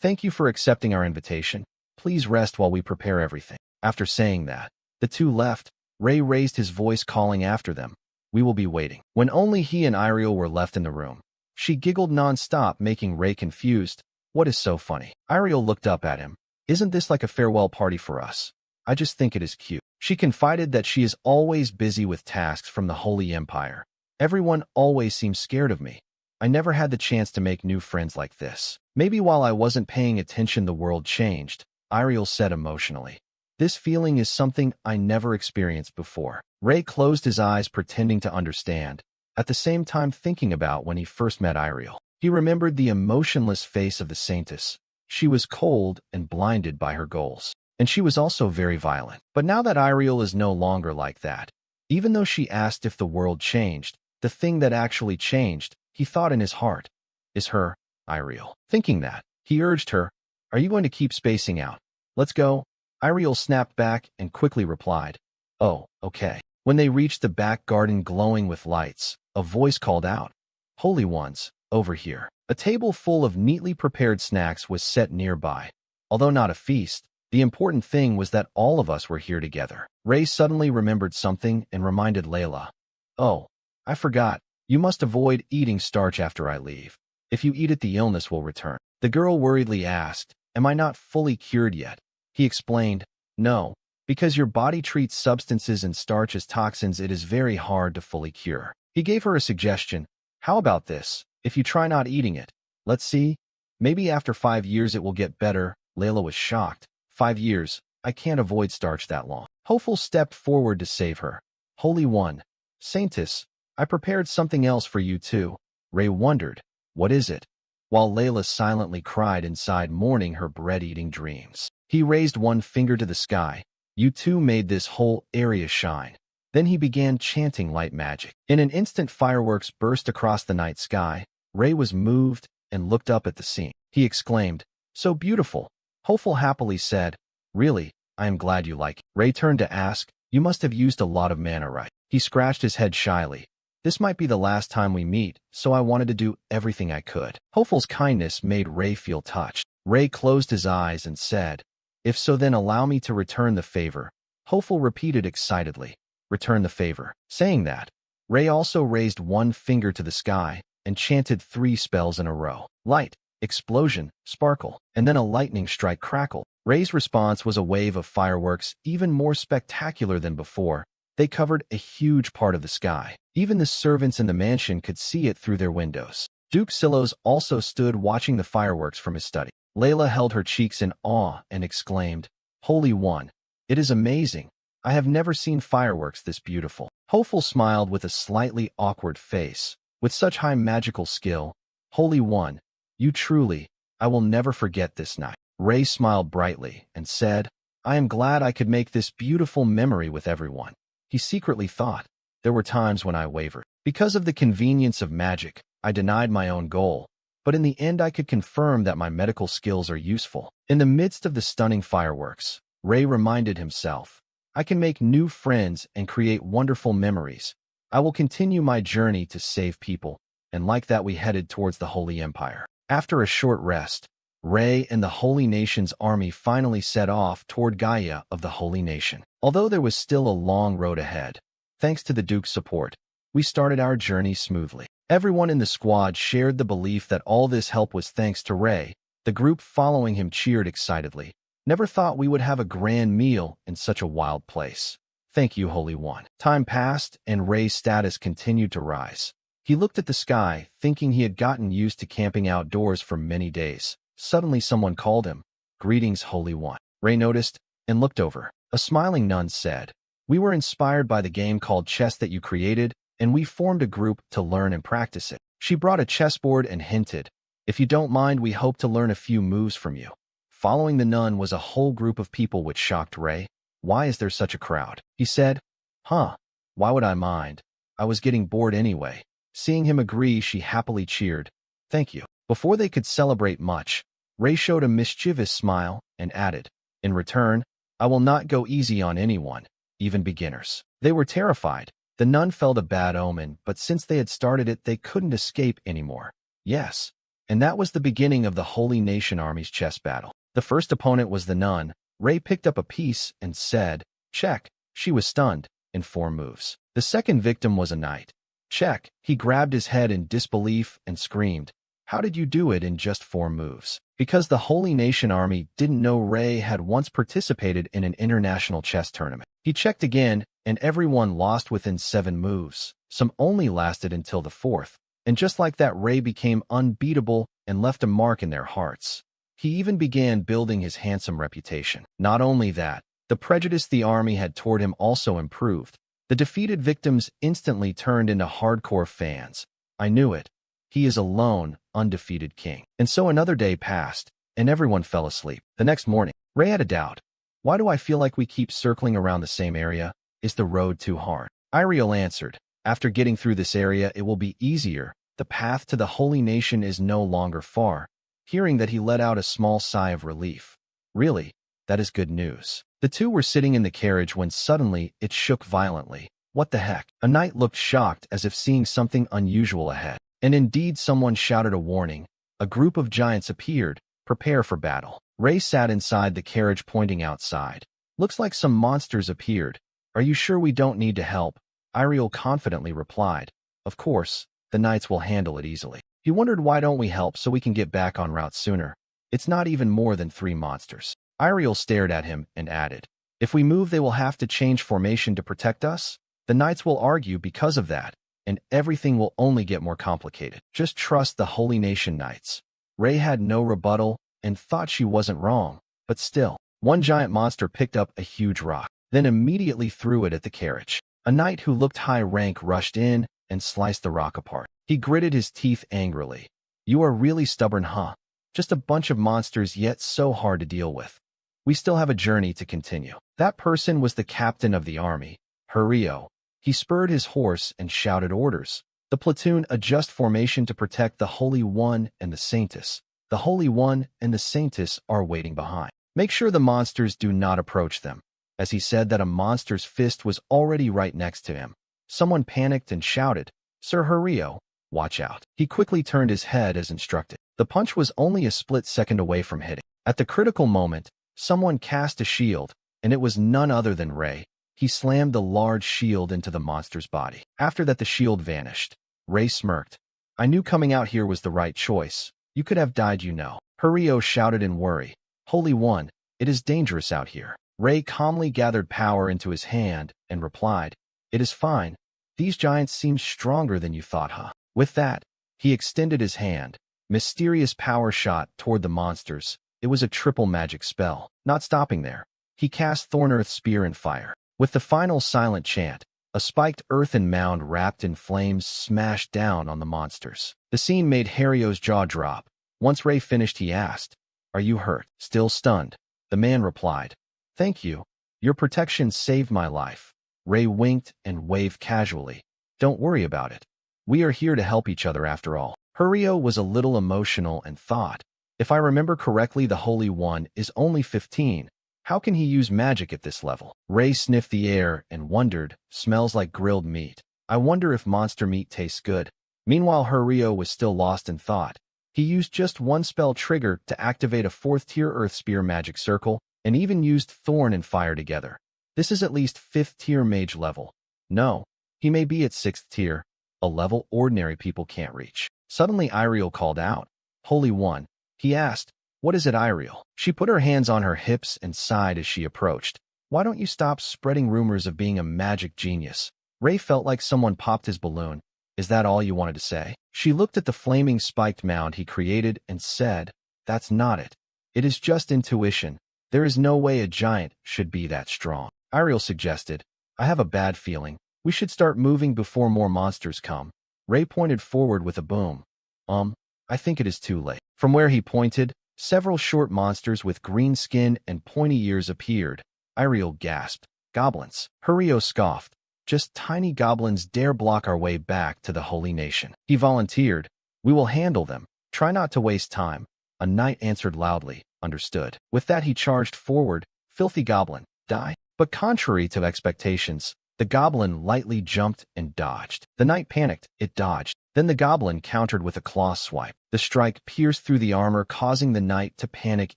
Thank you for accepting our invitation. Please rest while we prepare everything. After saying that, the two left. Ray raised his voice calling after them. We will be waiting. When only he and Ariel were left in the room, she giggled non-stop, making Ray confused. What is so funny? Ariel looked up at him. Isn't this like a farewell party for us? I just think it is cute. She confided that she is always busy with tasks from the Holy Empire. Everyone always seems scared of me. I never had the chance to make new friends like this. Maybe while I wasn't paying attention the world changed, Ariel said emotionally. This feeling is something I never experienced before. Ray closed his eyes pretending to understand, at the same time thinking about when he first met Ariel. He remembered the emotionless face of the Saintess. She was cold and blinded by her goals. And she was also very violent. But now that Ariel is no longer like that, even though she asked if the world changed, the thing that actually changed, he thought in his heart, is her, Ariel. Thinking that, he urged her, Are you going to keep spacing out? Let's go. Ariel snapped back and quickly replied, Oh, okay. When they reached the back garden glowing with lights, a voice called out, Holy Ones, over here. A table full of neatly prepared snacks was set nearby. Although not a feast, the important thing was that all of us were here together. Ray suddenly remembered something and reminded Layla, Oh, I forgot. You must avoid eating starch after I leave. If you eat it, the illness will return. The girl worriedly asked, Am I not fully cured yet? He explained, No, because your body treats substances and starch as toxins, it is very hard to fully cure. He gave her a suggestion. How about this? If you try not eating it, let's see. Maybe after 5 years it will get better. Layla was shocked. 5 years? I can't avoid starch that long. Hopeful stepped forward to save her. Holy One, Saintess, I prepared something else for you too. Ray wondered, What is it? While Layla silently cried inside, mourning her bread-eating dreams. He raised one finger to the sky. You two made this whole area shine. Then he began chanting light magic. In an instant, fireworks burst across the night sky. Ray was moved and looked up at the scene. He exclaimed, So beautiful. Hopeful happily said, Really, I am glad you like it. Ray turned to ask, You must have used a lot of mana, right? He scratched his head shyly. This might be the last time we meet, so I wanted to do everything I could. Hopeful's kindness made Ray feel touched. Ray closed his eyes and said, If so, then allow me to return the favor. Hopeful repeated excitedly, Return the favor. Saying that, Ray also raised one finger to the sky and chanted 3 spells in a row. Light, explosion, sparkle, and then a lightning strike crackle. Ray's response was a wave of fireworks, even more spectacular than before. They covered a huge part of the sky. Even the servants in the mansion could see it through their windows. Duke Silos also stood watching the fireworks from his study. Layla held her cheeks in awe and exclaimed, Holy One, it is amazing. I have never seen fireworks this beautiful. Hopeful smiled with a slightly awkward face. With such high magical skill, Holy One, you truly, I will never forget this night. Ray smiled brightly and said, I am glad I could make this beautiful memory with everyone. He secretly thought, There were times when I wavered. Because of the convenience of magic, I denied my own goal. But in the end I could confirm that my medical skills are useful. In the midst of the stunning fireworks, Ray reminded himself, I can make new friends and create wonderful memories. I will continue my journey to save people, and like that we headed towards the Holy Empire. After a short rest, Ray and the Holy Nation's army finally set off toward Gaia of the Holy Nation. Although there was still a long road ahead, thanks to the Duke's support, we started our journey smoothly. Everyone in the squad shared the belief that all this help was thanks to Ray. The group following him cheered excitedly. Never thought we would have a grand meal in such a wild place. Thank you, Holy One. Time passed, and Ray's status continued to rise. He looked at the sky, thinking he had gotten used to camping outdoors for many days. Suddenly someone called him. Greetings, Holy One. Ray noticed and looked over. A smiling nun said, We were inspired by the game called chess that you created, and we formed a group to learn and practice it. She brought a chessboard and hinted, "If you don't mind, we hope to learn a few moves from you." Following the nun was a whole group of people, which shocked Ray. "Why is there such a crowd?" he said. "Huh, why would I mind? I was getting bored anyway." Seeing him agree, she happily cheered, "Thank you." Before they could celebrate much, Ray showed a mischievous smile and added, "In return, I will not go easy on anyone, even beginners." They were terrified. The nun felt a bad omen, but since they had started it, they couldn't escape anymore. Yes, and that was the beginning of the Holy Nation Army's chess battle. The first opponent was the nun. Ray picked up a piece and said, "Check." She was stunned in 4 moves. The second victim was a knight. "Check." He grabbed his head in disbelief and screamed, "How did you do it in just 4 moves?" Because the Holy Nation Army didn't know Ray had once participated in an international chess tournament. He checked again, and everyone lost within 7 moves. Some only lasted until the 4th. And just like that, Ray became unbeatable and left a mark in their hearts. He even began building his handsome reputation. Not only that, the prejudice the army had toward him also improved. The defeated victims instantly turned into hardcore fans. "I knew it. He is a lone, undefeated king." And so another day passed, and everyone fell asleep. The next morning, Ray had a doubt. "Why do I feel like we keep circling around the same area? Is the road too hard?" Iriel answered, "After getting through this area, it will be easier. The path to the Holy Nation is no longer far." Hearing that, he let out a small sigh of relief. "Really? That is good news." The two were sitting in the carriage when suddenly it shook violently. "What the heck?" A knight looked shocked, as if seeing something unusual ahead. And indeed, someone shouted a warning. A group of giants appeared. "Prepare for battle." Ray sat inside the carriage, pointing outside. "Looks like some monsters appeared. Are you sure we don't need to help?" Iriel confidently replied, "Of course, the knights will handle it easily." He wondered, why don't we help so we can get back en route sooner? It's not even more than 3 monsters. Iriel stared at him and added, "If we move, they will have to change formation to protect us. The knights will argue because of that, and everything will only get more complicated. Just trust the Holy Nation Knights." Ray had no rebuttal and thought she wasn't wrong, but still. One giant monster picked up a huge rock, then immediately threw it at the carriage. A knight who looked high rank rushed in and sliced the rock apart. He gritted his teeth angrily. "You are really stubborn, huh? Just a bunch of monsters, yet so hard to deal with. We still have a journey to continue." That person was the captain of the army, Hario. He spurred his horse and shouted orders. "The platoon, adjust formation to protect the Holy One and the Saintess. The Holy One and the Saintess are waiting behind. Make sure the monsters do not approach them." As he said that, a monster's fist was already right next to him. Someone panicked and shouted, "Sir Hario, watch out." He quickly turned his head as instructed. The punch was only a split second away from hitting. At the critical moment, someone cast a shield, and it was none other than Ray. He slammed the large shield into the monster's body. After that, the shield vanished. Ray smirked. "I knew coming out here was the right choice. You could have died, you know." Hario shouted in worry, "Holy One, it is dangerous out here." Ray calmly gathered power into his hand and replied, "It is fine. These giants seem stronger than you thought, huh?" With that, he extended his hand. Mysterious power shot toward the monsters. It was a triple magic spell. Not stopping there, he cast Thorn Earth Spear and Fire. With the final silent chant, a spiked earthen mound wrapped in flames smashed down on the monsters. The scene made Hario's jaw drop. Once Ray finished, he asked, "Are you hurt?" Still stunned, the man replied, "Thank you. Your protection saved my life." Ray winked and waved casually. "Don't worry about it. We are here to help each other after all." Hario was a little emotional and thought, "If I remember correctly, the Holy One is only 15. How can he use magic at this level?" Ray sniffed the air and wondered, "Smells like grilled meat. I wonder if monster meat tastes good." Meanwhile, Hario was still lost in thought. He used just one spell trigger to activate a 4th-tier Earth Spear magic circle, and even used Thorn and Fire together. This is at least 5th-tier mage level. No, he may be at 6th tier, a level ordinary people can't reach. Suddenly, Iriel called out, "Holy One." He asked, "What is it, Iriel?" She put her hands on her hips and sighed as she approached. "Why don't you stop spreading rumors of being a magic genius?" Ray felt like someone popped his balloon. "Is that all you wanted to say?" She looked at the flaming spiked mound he created and said, "That's not it. It is just intuition. There is no way a giant should be that strong." Iriel suggested, "I have a bad feeling. We should start moving before more monsters come. Ray pointed forward with a boom. I think it is too late. From where he pointed, several short monsters with green skin and pointy ears appeared. Iriel gasped. Goblins. Hario scoffed. Just tiny goblins dare block our way back to the Holy Nation. He volunteered. We will handle them. Try not to waste time. A knight answered loudly. Understood. With that he charged forward. Filthy goblin. Die. But contrary to expectations, the goblin lightly jumped and dodged. The knight panicked. It dodged. Then the goblin countered with a claw swipe. The strike pierced through the armor, causing the knight to panic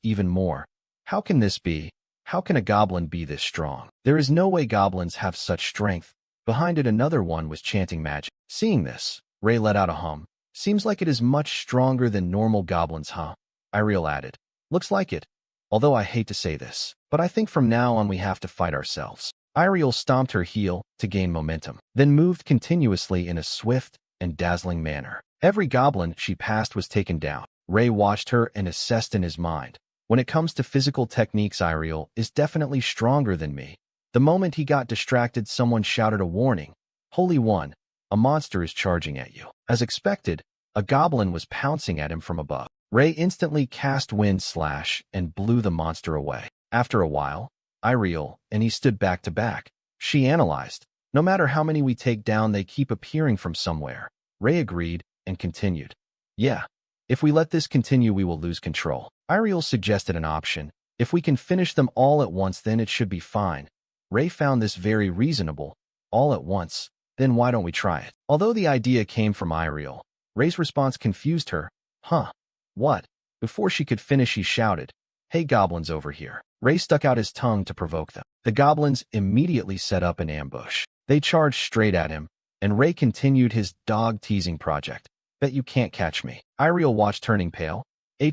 even more. How can this be? How can a goblin be this strong? There is no way goblins have such strength. Behind it another one was chanting magic. Seeing this, Ray let out a hum. Seems like it is much stronger than normal goblins, huh? Iriel added. Looks like it. Although I hate to say this, but I think from now on we have to fight ourselves. Iriel stomped her heel to gain momentum, then moved continuously in a swift and dazzling manner. Every goblin she passed was taken down. Ray watched her and assessed in his mind. When it comes to physical techniques, Iriel is definitely stronger than me. The moment he got distracted, someone shouted a warning. Holy One, a monster is charging at you. As expected, a goblin was pouncing at him from above. Ray instantly cast Wind Slash and blew the monster away. After a while, Iriel and he stood back to back. She analyzed. No matter how many we take down, they keep appearing from somewhere. Ray agreed and continued. Yeah, if we let this continue, we will lose control. Iriel suggested an option. If we can finish them all at once, then it should be fine. Ray found this very reasonable. All at once? Then why don't we try it? Although the idea came from Iriel, Ray's response confused her. Huh? What? Before she could finish, he shouted, Hey goblins over here. Ray stuck out his tongue to provoke them. The goblins immediately set up an ambush. They charged straight at him, and Ray continued his dog-teasing project. Bet you can't catch me. Iriel watched, turning pale.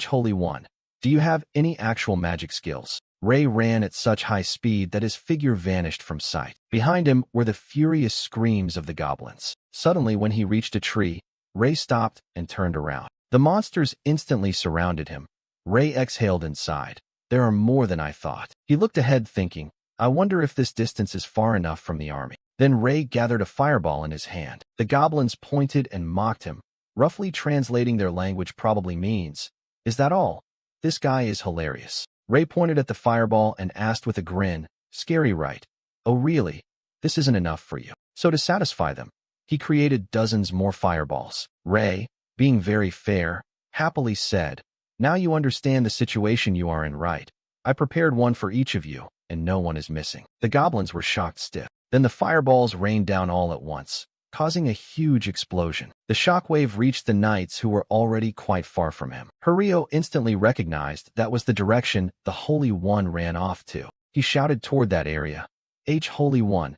Holy One, do you have any actual magic skills? Ray ran at such high speed that his figure vanished from sight. Behind him were the furious screams of the goblins. Suddenly, when he reached a tree, Ray stopped and turned around. The monsters instantly surrounded him. Ray exhaled and sighed. There are more than I thought. He looked ahead thinking, I wonder if this distance is far enough from the army. Then Ray gathered a fireball in his hand. The goblins pointed and mocked him. Roughly translating their language probably means, Is that all? This guy is hilarious. Ray pointed at the fireball and asked with a grin, Scary, right? Oh really? This isn't enough for you. So to satisfy them, he created dozens more fireballs. Ray, being very fair, happily said, Now you understand the situation you are in, right? I prepared one for each of you, and no one is missing. The goblins were shocked stiff. Then the fireballs rained down all at once, causing a huge explosion. The shockwave reached the knights who were already quite far from him. Hario instantly recognized that was the direction the Holy One ran off to. He shouted toward that area, Holy One,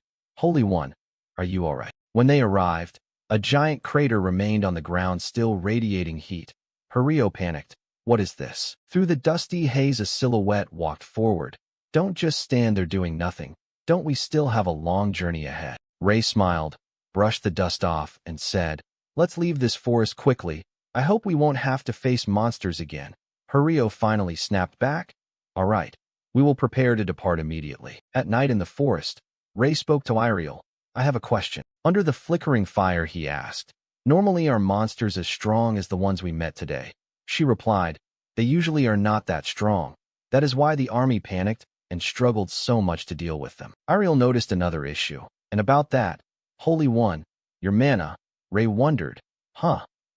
are you all right? When they arrived, a giant crater remained on the ground, still radiating heat. Hario panicked. What is this? Through the dusty haze, a silhouette walked forward. Don't just stand there doing nothing. Don't we still have a long journey ahead? Ray smiled, brushed the dust off, and said, Let's leave this forest quickly. I hope we won't have to face monsters again. Hario finally snapped back. All right, we will prepare to depart immediately. At night in the forest, Ray spoke to Iriel. I have a question. Under the flickering fire, he asked, Normally are monsters as strong as the ones we met today? She replied, They usually are not that strong. That is why the army panicked and struggled so much to deal with them. Iriel noticed another issue. And about that, Holy One, your mana. Ray wondered,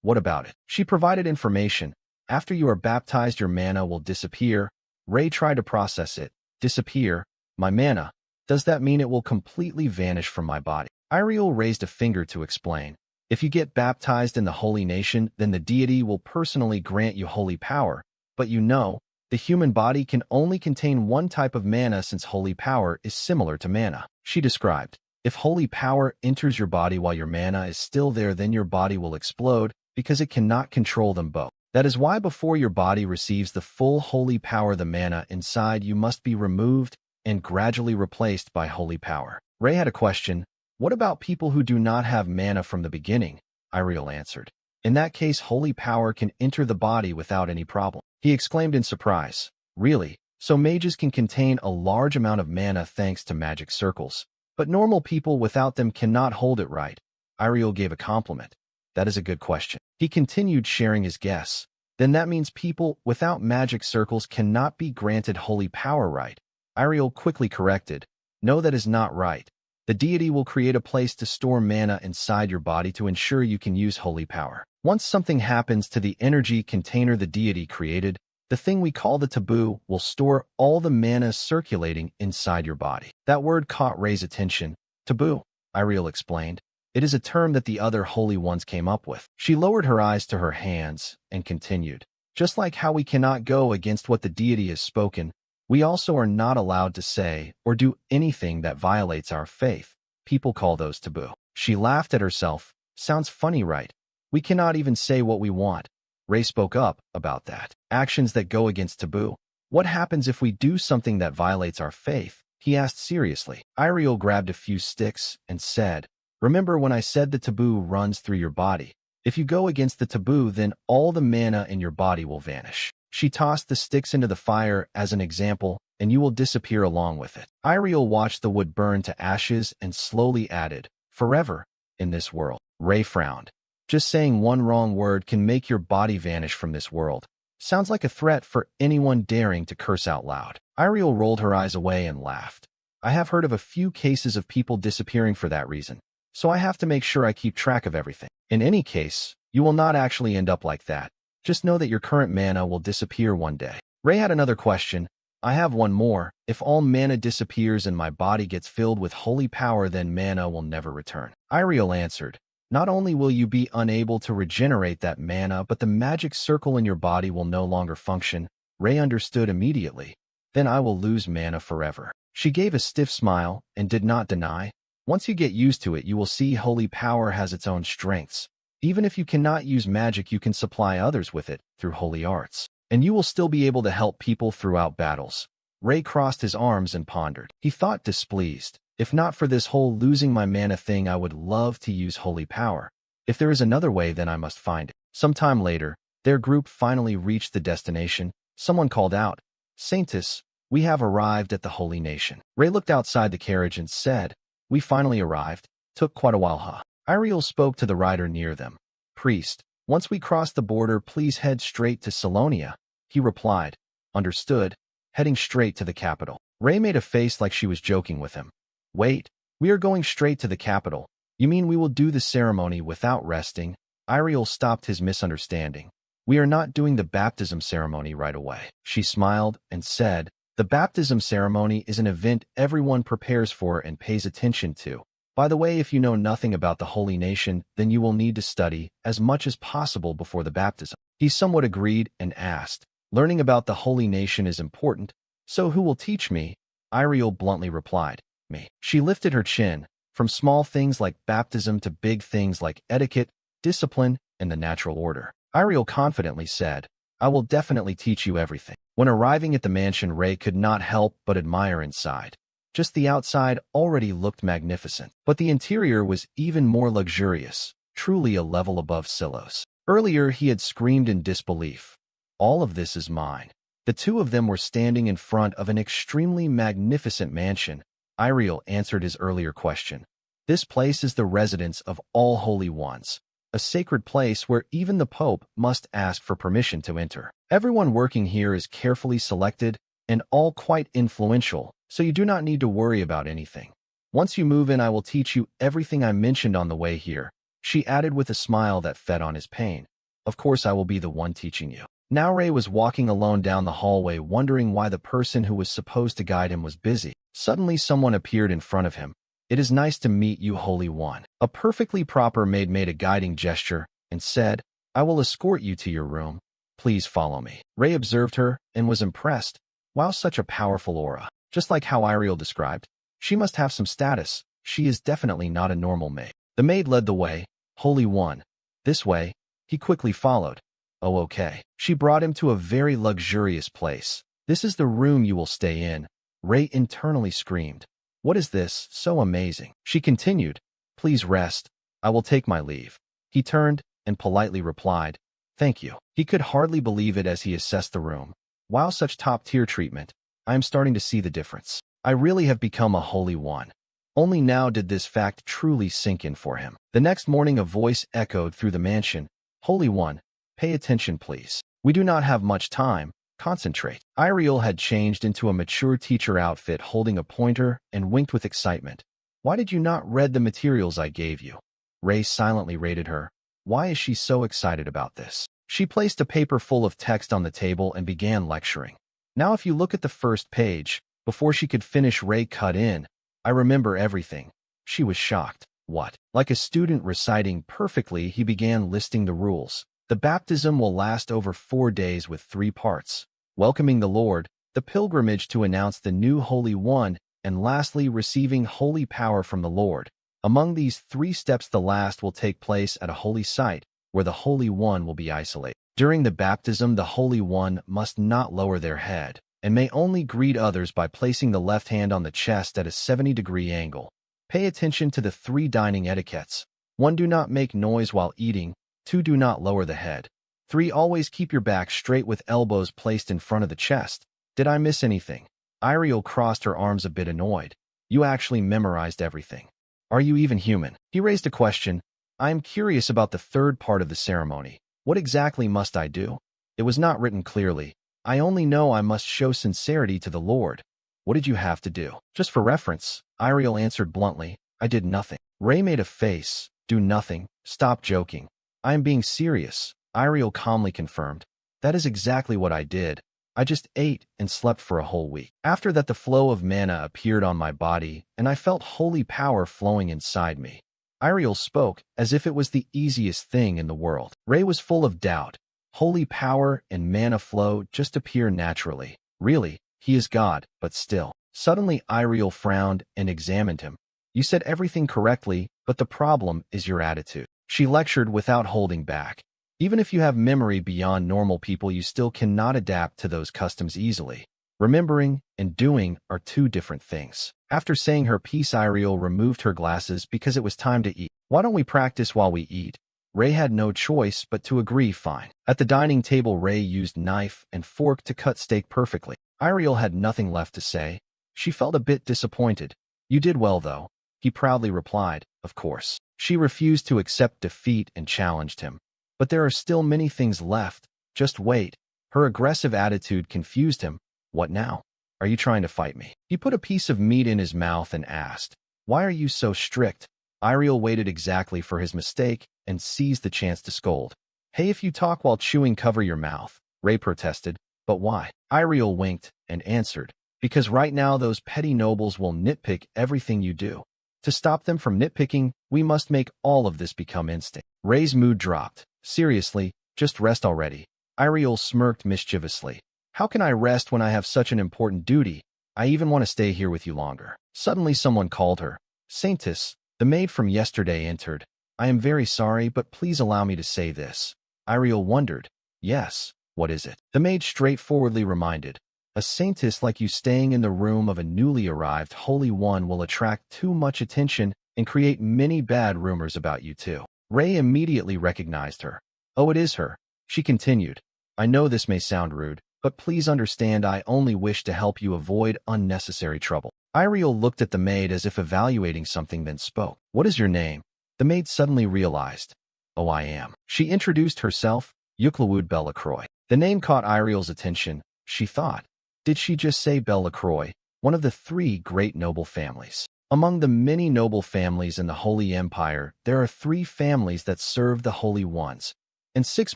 what about it? She provided information. After you are baptized, your mana will disappear. Ray tried to process it. Disappear? My mana? Does that mean it will completely vanish from my body? Iriel raised a finger to explain. If you get baptized in the Holy Nation, then the deity will personally grant you holy power. But you know, the human body can only contain one type of mana since holy power is similar to mana. She described, if holy power enters your body while your mana is still there, then your body will explode because it cannot control them both. That is why before your body receives the full holy power, the mana inside you must be removed and gradually replaced by holy power. Ray had a question. What about people who do not have mana from the beginning? Iriel answered. In that case, holy power can enter the body without any problem. He exclaimed in surprise. Really? So mages can contain a large amount of mana thanks to magic circles. But normal people without them cannot hold it right. Ariel gave a compliment. That is a good question. He continued sharing his guess. Then that means people without magic circles cannot be granted holy power, right? Ariel quickly corrected. No, that is not right. The deity will create a place to store mana inside your body to ensure you can use holy power. Once something happens to the energy container the deity created, the thing we call the taboo will store all the mana circulating inside your body. That word caught Ray's attention. Taboo, Ariel explained. It is a term that the other holy ones came up with. She lowered her eyes to her hands and continued. Just like how we cannot go against what the deity has spoken, we also are not allowed to say or do anything that violates our faith. People call those taboo. She laughed at herself. Sounds funny, right? We cannot even say what we want. Ray spoke up about that. Actions that go against taboo. What happens if we do something that violates our faith? He asked seriously. Ariel grabbed a few sticks and said, remember when I said the taboo runs through your body? If you go against the taboo, then all the mana in your body will vanish. She tossed the sticks into the fire as an example, and you will disappear along with it. Ariel watched the wood burn to ashes and slowly added, forever, in this world. Ray frowned. Just saying one wrong word can make your body vanish from this world. Sounds like a threat for anyone daring to curse out loud. Ariel rolled her eyes away and laughed. I have heard of a few cases of people disappearing for that reason, so I have to make sure I keep track of everything. In any case, you will not actually end up like that. Just know that your current mana will disappear one day. Ray had another question. I have one more. If all mana disappears and my body gets filled with holy power, then mana will never return. Ariel answered. Not only will you be unable to regenerate that mana, but the magic circle in your body will no longer function. Ray understood immediately. Then I will lose mana forever. She gave a stiff smile and did not deny. Once you get used to it, you will see holy power has its own strengths. Even if you cannot use magic, you can supply others with it through holy arts. And you will still be able to help people throughout battles. Ray crossed his arms and pondered. He thought displeased. If not for this whole losing my mana thing, I would love to use holy power. If there is another way, then I must find it. Sometime later, their group finally reached the destination. Someone called out, Saintess, we have arrived at the holy nation. Ray looked outside the carriage and said, we finally arrived. Took quite a while, huh? Ariel spoke to the rider near them. Priest, once we cross the border, please head straight to Salonia. He replied, understood, heading straight to the capital. Ray made a face like she was joking with him. Wait, we are going straight to the capital. You mean we will do the ceremony without resting? Ariel stopped his misunderstanding. We are not doing the baptism ceremony right away. She smiled and said, the baptism ceremony is an event everyone prepares for and pays attention to. By the way, if you know nothing about the holy nation, then you will need to study as much as possible before the baptism. He somewhat agreed and asked, learning about the holy nation is important, so who will teach me? Ariel bluntly replied, me. She lifted her chin, from small things like baptism to big things like etiquette, discipline, and the natural order. Ariel confidently said, I will definitely teach you everything. When arriving at the mansion, Ray could not help but admire inside. Just the outside already looked magnificent, but the interior was even more luxurious, truly a level above Silos. Earlier, he had screamed in disbelief. All of this is mine. The two of them were standing in front of an extremely magnificent mansion. Ariel answered his earlier question. This place is the residence of all holy ones, a sacred place where even the Pope must ask for permission to enter. Everyone working here is carefully selected and all quite influential, so you do not need to worry about anything. Once you move in, I will teach you everything I mentioned on the way here, she added with a smile that fed on his pain. Of course, I will be the one teaching you. Now Ray was walking alone down the hallway, wondering why the person who was supposed to guide him was busy. Suddenly, someone appeared in front of him. It is nice to meet you, Holy One. A perfectly proper maid made a guiding gesture and said, I will escort you to your room. Please follow me. Ray observed her and was impressed. Wow, such a powerful aura. Just like how Ariel described. She must have some status. She is definitely not a normal maid. The maid led the way. Holy One. This way. He quickly followed. Oh, okay. She brought him to a very luxurious place. This is the room you will stay in. Ray internally screamed. What is this? So amazing. She continued. Please rest. I will take my leave. He turned and politely replied, thank you. He could hardly believe it as he assessed the room. Wow, such top-tier treatment. I am starting to see the difference. I really have become a holy one. Only now did this fact truly sink in for him. The next morning a voice echoed through the mansion. Holy One, pay attention please. We do not have much time. Concentrate. Iriel had changed into a mature teacher outfit holding a pointer and winked with excitement. Why did you not read the materials I gave you? Ray silently rated her. Why is she so excited about this? She placed a paper full of text on the table and began lecturing. Now if you look at the first page, before she could finish Ray cut in, I remember everything. She was shocked. What? Like a student reciting perfectly, he began listing the rules. The baptism will last over 4 days with 3 parts. Welcoming the Lord, the pilgrimage to announce the new Holy One, and lastly receiving holy power from the Lord. Among these 3 steps the last will take place at a holy site, where the Holy One will be isolated. During the baptism the Holy One must not lower their head, and may only greet others by placing the left hand on the chest at a 70-degree angle. Pay attention to the 3 dining etiquettes. 1. Do not make noise while eating. 2. Do not lower the head. 3. Always keep your back straight with elbows placed in front of the chest. Did I miss anything? Iriel crossed her arms a bit annoyed. You actually memorized everything. Are you even human? He raised a question. I am curious about the 3rd part of the ceremony. What exactly must I do? It was not written clearly. I only know I must show sincerity to the Lord. What did you have to do? Just for reference, Iriel answered bluntly. I did nothing. Ray made a face. Do nothing. Stop joking. I am being serious, Iriel calmly confirmed. That is exactly what I did. I just ate and slept for a whole week. After that the flow of mana appeared on my body, and I felt holy power flowing inside me. Iriel spoke as if it was the easiest thing in the world. Ray was full of doubt. Holy power and mana flow just appear naturally. Really, he is God, but still. Suddenly Iriel frowned and examined him. You said everything correctly, but the problem is your attitude. She lectured without holding back. Even if you have memory beyond normal people, you still cannot adapt to those customs easily. Remembering and doing are 2 different things. After saying her piece, Iriel removed her glasses because it was time to eat. Why don't we practice while we eat? Ray had no choice but to agree fine. At the dining table, Ray used knife and fork to cut steak perfectly. Iriel had nothing left to say. She felt a bit disappointed. You did well, though, he proudly replied. Of course. She refused to accept defeat and challenged him. But there are still many things left. Just wait. Her aggressive attitude confused him. What now? Are you trying to fight me? He put a piece of meat in his mouth and asked, Why are you so strict? Iriel waited exactly for his mistake and seized the chance to scold. Hey, if you talk while chewing, cover your mouth, Ray protested. But why? Iriel winked and answered, Because right now those petty nobles will nitpick everything you do. To stop them from nitpicking, we must make all of this become instinct. Ray's mood dropped. Seriously, just rest already. Iriel smirked mischievously. How can I rest when I have such an important duty? I even want to stay here with you longer. Suddenly someone called her. Saintess, the maid from yesterday entered. I am very sorry, but please allow me to say this. Iriel wondered. Yes, what is it? The maid straightforwardly reminded. A saintess like you staying in the room of a newly arrived Holy One will attract too much attention and create many bad rumors about you too. Ray immediately recognized her. Oh, it is her. She continued. I know this may sound rude, but please understand I only wish to help you avoid unnecessary trouble. Iriel looked at the maid as if evaluating something, then spoke. What is your name? The maid suddenly realized. Oh, I am. She introduced herself, Yuklawud Belacroix. The name caught Iriel's attention. She thought. Did she just say Belacroix, one of the 3 great noble families? Among the many noble families in the Holy Empire, there are 3 families that serve the Holy Ones, and 6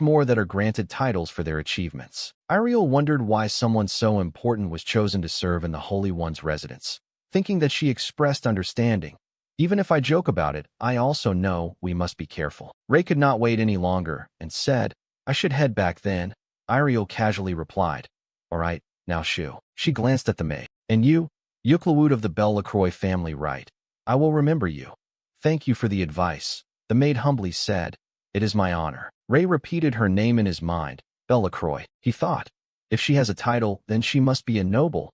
more that are granted titles for their achievements. Iriel wondered why someone so important was chosen to serve in the Holy One's residence, thinking that she expressed understanding. Even if I joke about it, I also know we must be careful. Ray could not wait any longer and said, I should head back then. Iriel casually replied, All right, now shoo. She glanced at the maid. And you? Yuklawud of the Belacroix family, right? I will remember you. Thank you for the advice. The maid humbly said, It is my honor. Ray repeated her name in his mind. Belacroix, he thought. If she has a title, then she must be a noble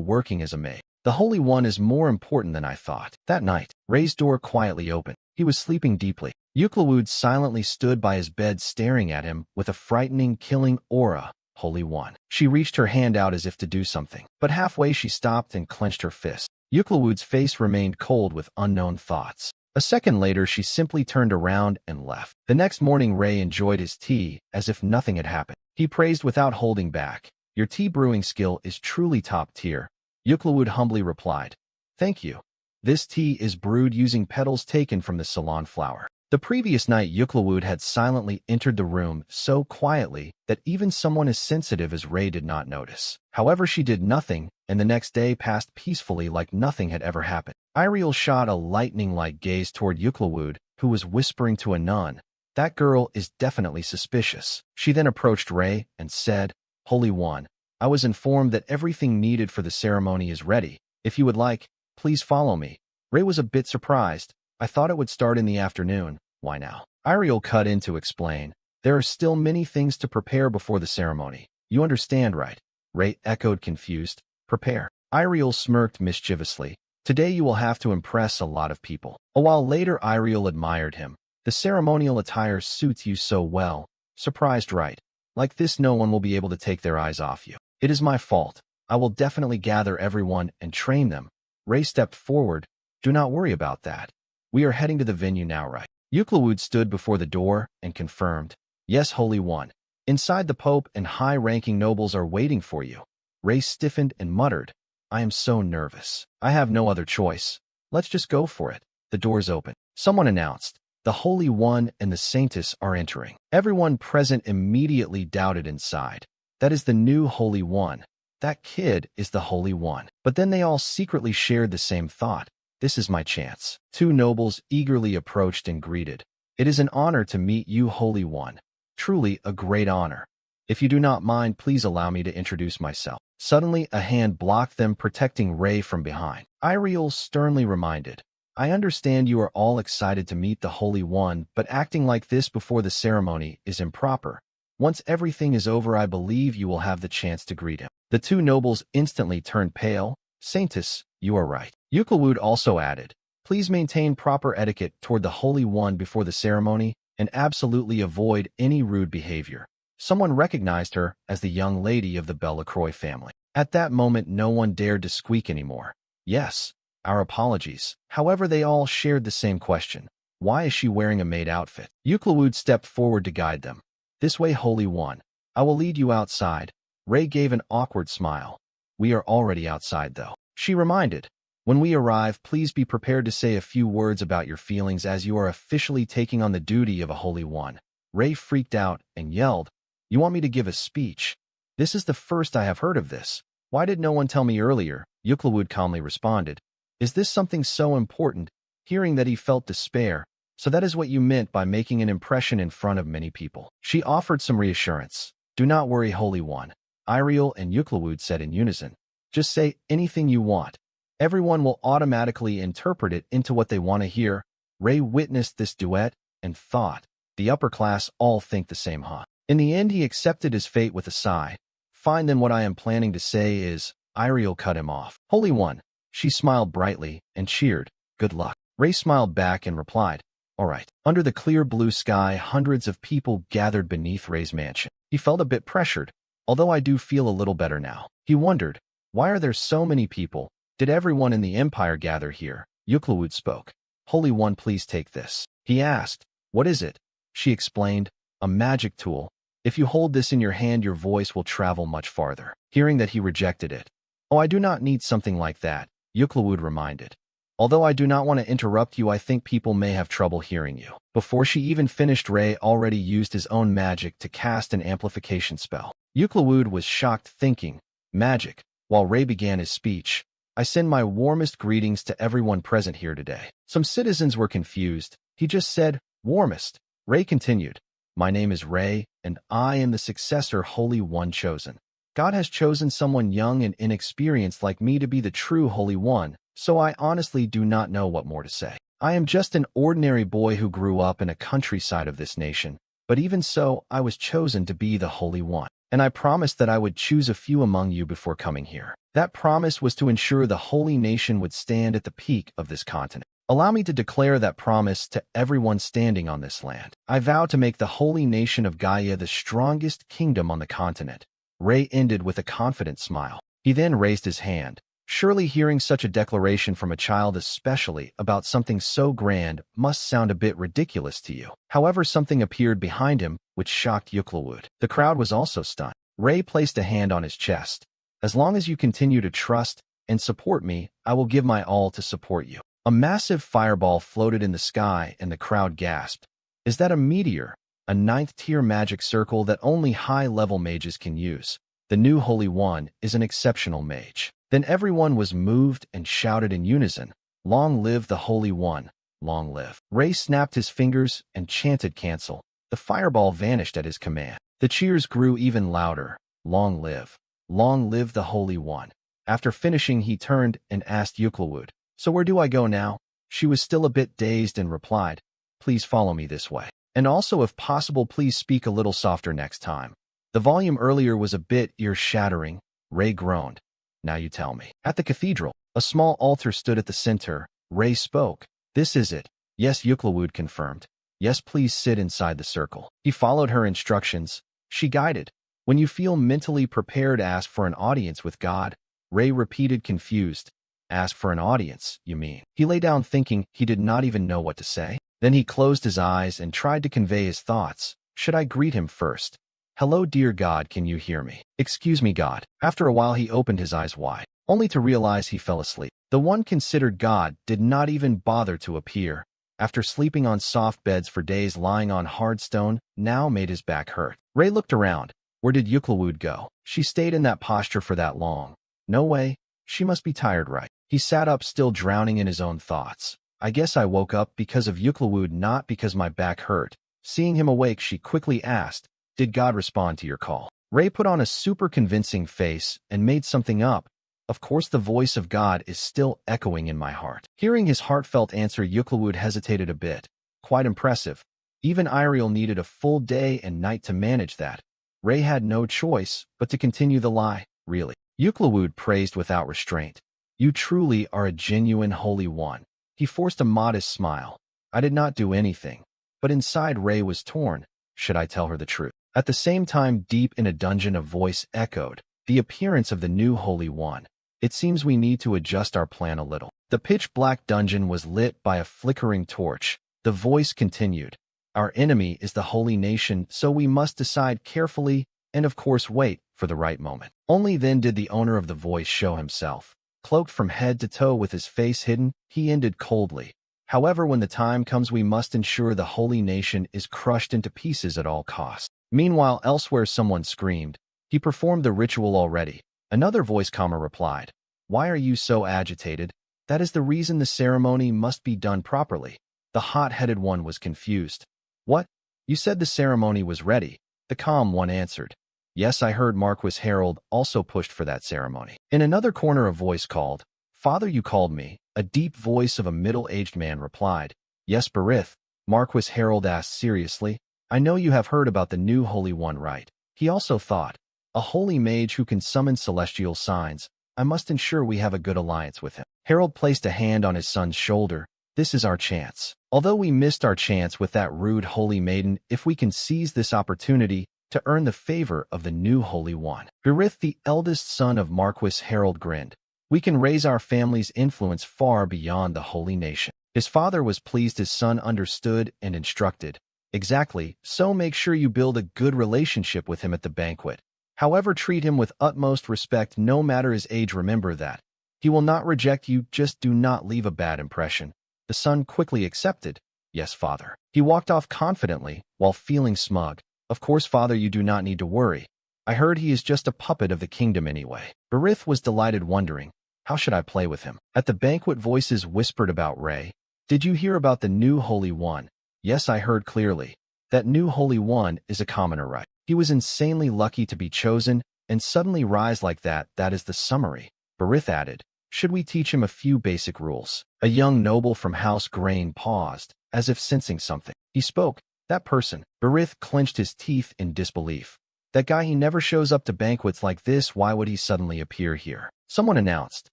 working as a maid. The Holy One is more important than I thought. That night, Ray's door quietly opened. He was sleeping deeply. Yuklawud silently stood by his bed staring at him with a frightening, killing aura. Holy One. She reached her hand out as if to do something, but halfway she stopped and clenched her fist. Euclid's face remained cold with unknown thoughts. A second later, she simply turned around and left. The next morning, Ray enjoyed his tea as if nothing had happened. He praised without holding back. Your tea brewing skill is truly top tier. Euclid humbly replied. Thank you. This tea is brewed using petals taken from the Ceylon flower. The previous night, Euclid had silently entered the room so quietly that even someone as sensitive as Ray did not notice. However, she did nothing, and the next day passed peacefully like nothing had ever happened. Iriel shot a lightning-like gaze toward Euclid, who was whispering to a nun. That girl is definitely suspicious. She then approached Ray and said, Holy One, I was informed that everything needed for the ceremony is ready. If you would like, please follow me. Ray was a bit surprised. I thought it would start in the afternoon. Why now? Iriel cut in to explain. There are still many things to prepare before the ceremony. You understand, right? Ray echoed confused. Prepare. Iriel smirked mischievously. Today you will have to impress a lot of people. A while later, Iriel admired him. The ceremonial attire suits you so well. Surprised, right? Like this, no one will be able to take their eyes off you. It is my fault. I will definitely gather everyone and train them. Ray stepped forward. Do not worry about that. We are heading to the venue now, right? Euclid stood before the door and confirmed. Yes, Holy One. Inside, the Pope and high-ranking nobles are waiting for you. Ray stiffened and muttered. I am so nervous. I have no other choice. Let's just go for it. The doors open. Someone announced. The Holy One and the Saintess are entering. Everyone present immediately doubted inside. That is the new Holy One. That kid is the Holy One. But then they all secretly shared the same thought. This is my chance. Two nobles eagerly approached and greeted. It is an honor to meet you, Holy One. Truly a great honor. If you do not mind, please allow me to introduce myself. Suddenly, a hand blocked them, protecting Ray from behind. Iriel sternly reminded. I understand you are all excited to meet the Holy One, but acting like this before the ceremony is improper. Once everything is over, I believe you will have the chance to greet him. The two nobles instantly turned pale. Saintess, you are right. Euclid also added, please maintain proper etiquette toward the Holy One before the ceremony and absolutely avoid any rude behavior. Someone recognized her as the young lady of the Bellacroix family. At that moment, no one dared to squeak anymore. Yes, our apologies. However, they all shared the same question. Why is she wearing a maid outfit? Euclid stepped forward to guide them. This way, Holy One. I will lead you outside. Ray gave an awkward smile. We are already outside, though. She reminded. When we arrive, please be prepared to say a few words about your feelings as you are officially taking on the duty of a Holy One. Ray freaked out and yelled, You want me to give a speech? This is the first I have heard of this. Why did no one tell me earlier? Euclid calmly responded. Is this something so important? Hearing that, he felt despair. So that is what you meant by making an impression in front of many people. She offered some reassurance. Do not worry, Holy One. Iriel and Euclid said in unison. Just say anything you want. Everyone will automatically interpret it into what they want to hear. Ray witnessed this duet and thought, the upper class all think the same, huh? In the end, he accepted his fate with a sigh. Fine, then what I am planning to say is, Iriel cut him off. Holy One. She smiled brightly and cheered. Good luck. Ray smiled back and replied, all right. Under the clear blue sky, hundreds of people gathered beneath Ray's mansion. He felt a bit pressured, although I do feel a little better now. He wondered, why are there so many people? Did everyone in the Empire gather here? Euclid spoke. Holy One, please take this. He asked, what is it? She explained, a magic tool. If you hold this in your hand, your voice will travel much farther. Hearing that, he rejected it. Oh, I do not need something like that, Euclid reminded. Although I do not want to interrupt you, I think people may have trouble hearing you. Before she even finished, Ray already used his own magic to cast an amplification spell. Euclid was shocked, thinking, magic. While Ray began his speech, I send my warmest greetings to everyone present here today. Some citizens were confused. He just said, warmest. Ray continued, my name is Ray, and I am the successor Holy One chosen. God has chosen someone young and inexperienced like me to be the true Holy One, so I honestly do not know what more to say. I am just an ordinary boy who grew up in a countryside of this nation, but even so, I was chosen to be the Holy One. And I promised that I would choose a few among you before coming here. That promise was to ensure the holy nation would stand at the peak of this continent. Allow me to declare that promise to everyone standing on this land. I vow to make the holy nation of Gaia the strongest kingdom on the continent. Ray ended with a confident smile. He then raised his hand. Surely hearing such a declaration from a child, especially about something so grand, must sound a bit ridiculous to you. However, something appeared behind him, which shocked Yuklawud. The crowd was also stunned. Ray placed a hand on his chest. As long as you continue to trust and support me, I will give my all to support you. A massive fireball floated in the sky and the crowd gasped. Is that a meteor? A ninth-tier magic circle that only high-level mages can use. The new Holy One is an exceptional mage. Then everyone was moved and shouted in unison, "Long live the Holy One, long live." Ray snapped his fingers and chanted cancel. The fireball vanished at his command. The cheers grew even louder. Long live the Holy One. After finishing, he turned and asked Yuklawud, "So where do I go now?" She was still a bit dazed and replied, "Please follow me this way. And also, if possible, please speak a little softer next time." The volume earlier was a bit ear-shattering. Ray groaned. "Now you tell me." At the cathedral, a small altar stood at the center. Ray spoke. "This is it." "Yes," Yuklawud confirmed. "Yes, please sit inside the circle." He followed her instructions. She guided. "When you feel mentally prepared, ask for an audience with God." Ray repeated, confused. "Ask for an audience, you mean?" He lay down thinking. He did not even know what to say. Then he closed his eyes and tried to convey his thoughts. Should I greet him first? "Hello, dear God, can you hear me?" "Excuse me, God." After a while he opened his eyes wide, only to realize he fell asleep. The one considered God did not even bother to appear. After sleeping on soft beds for days, lying on hard stone now made his back hurt. Ray looked around. Where did Yuklawud go? She stayed in that posture for that long. No way. She must be tired, right? He sat up, still drowning in his own thoughts. "I guess I woke up because of Yuklawud, not because my back hurt." Seeing him awake, she quickly asked, "Did God respond to your call?" Ray put on a super convincing face and made something up. "Of course, the voice of God is still echoing in my heart." Hearing his heartfelt answer, Yuklawud hesitated a bit. Quite impressive. Even Iriel needed a full day and night to manage that. Ray had no choice but to continue the lie. "Really?" Yuklawud praised without restraint. "You truly are a genuine Holy One." He forced a modest smile. "I did not do anything." But inside, Ray was torn. Should I tell her the truth? At the same time, deep in a dungeon, a voice echoed, "The appearance of the new Holy One. It seems we need to adjust our plan a little." The pitch-black dungeon was lit by a flickering torch. The voice continued, "Our enemy is the holy nation, so we must decide carefully and, of course, wait for the right moment." Only then did the owner of the voice show himself. Cloaked from head to toe with his face hidden, he ended coldly, "However, when the time comes, we must ensure the holy nation is crushed into pieces at all costs." Meanwhile, elsewhere, someone screamed, "He performed the ritual already." Another voice calmer replied, "Why are you so agitated? That is the reason the ceremony must be done properly." The hot-headed one was confused. "What? You said the ceremony was ready." The calm one answered, "Yes, I heard Marquis Harold also pushed for that ceremony." In another corner, a voice called, "Father, you called me." A deep voice of a middle-aged man replied, "Yes, Berith." Marquis Harold asked seriously, "I know you have heard about the new Holy One, right?" He also thought, "A holy mage who can summon celestial signs. I must ensure we have a good alliance with him." Harold placed a hand on his son's shoulder. "This is our chance. Although we missed our chance with that rude holy maiden, if we can seize this opportunity to earn the favor of the new Holy One." Berith, the eldest son of Marquis Harold, grinned. "We can raise our family's influence far beyond the holy nation." His father was pleased his son understood and instructed. "Exactly, so make sure you build a good relationship with him at the banquet. However, treat him with utmost respect no matter his age. Remember that. He will not reject you, just do not leave a bad impression." The son quickly accepted. "Yes, father." He walked off confidently, while feeling smug. "Of course, father, you do not need to worry. I heard he is just a puppet of the kingdom anyway." Berith was delighted, wondering, how should I play with him? At the banquet, voices whispered about Ray. "Did you hear about the new Holy One?" "Yes, I heard clearly. That new Holy One is a commoner, right? He was insanely lucky to be chosen and suddenly rise like that. That is the summary." Berith added, "Should we teach him a few basic rules?" A young noble from House Grain paused, as if sensing something. He spoke, "That person." Berith clenched his teeth in disbelief. "That guy, he never shows up to banquets like this. Why would he suddenly appear here?" Someone announced,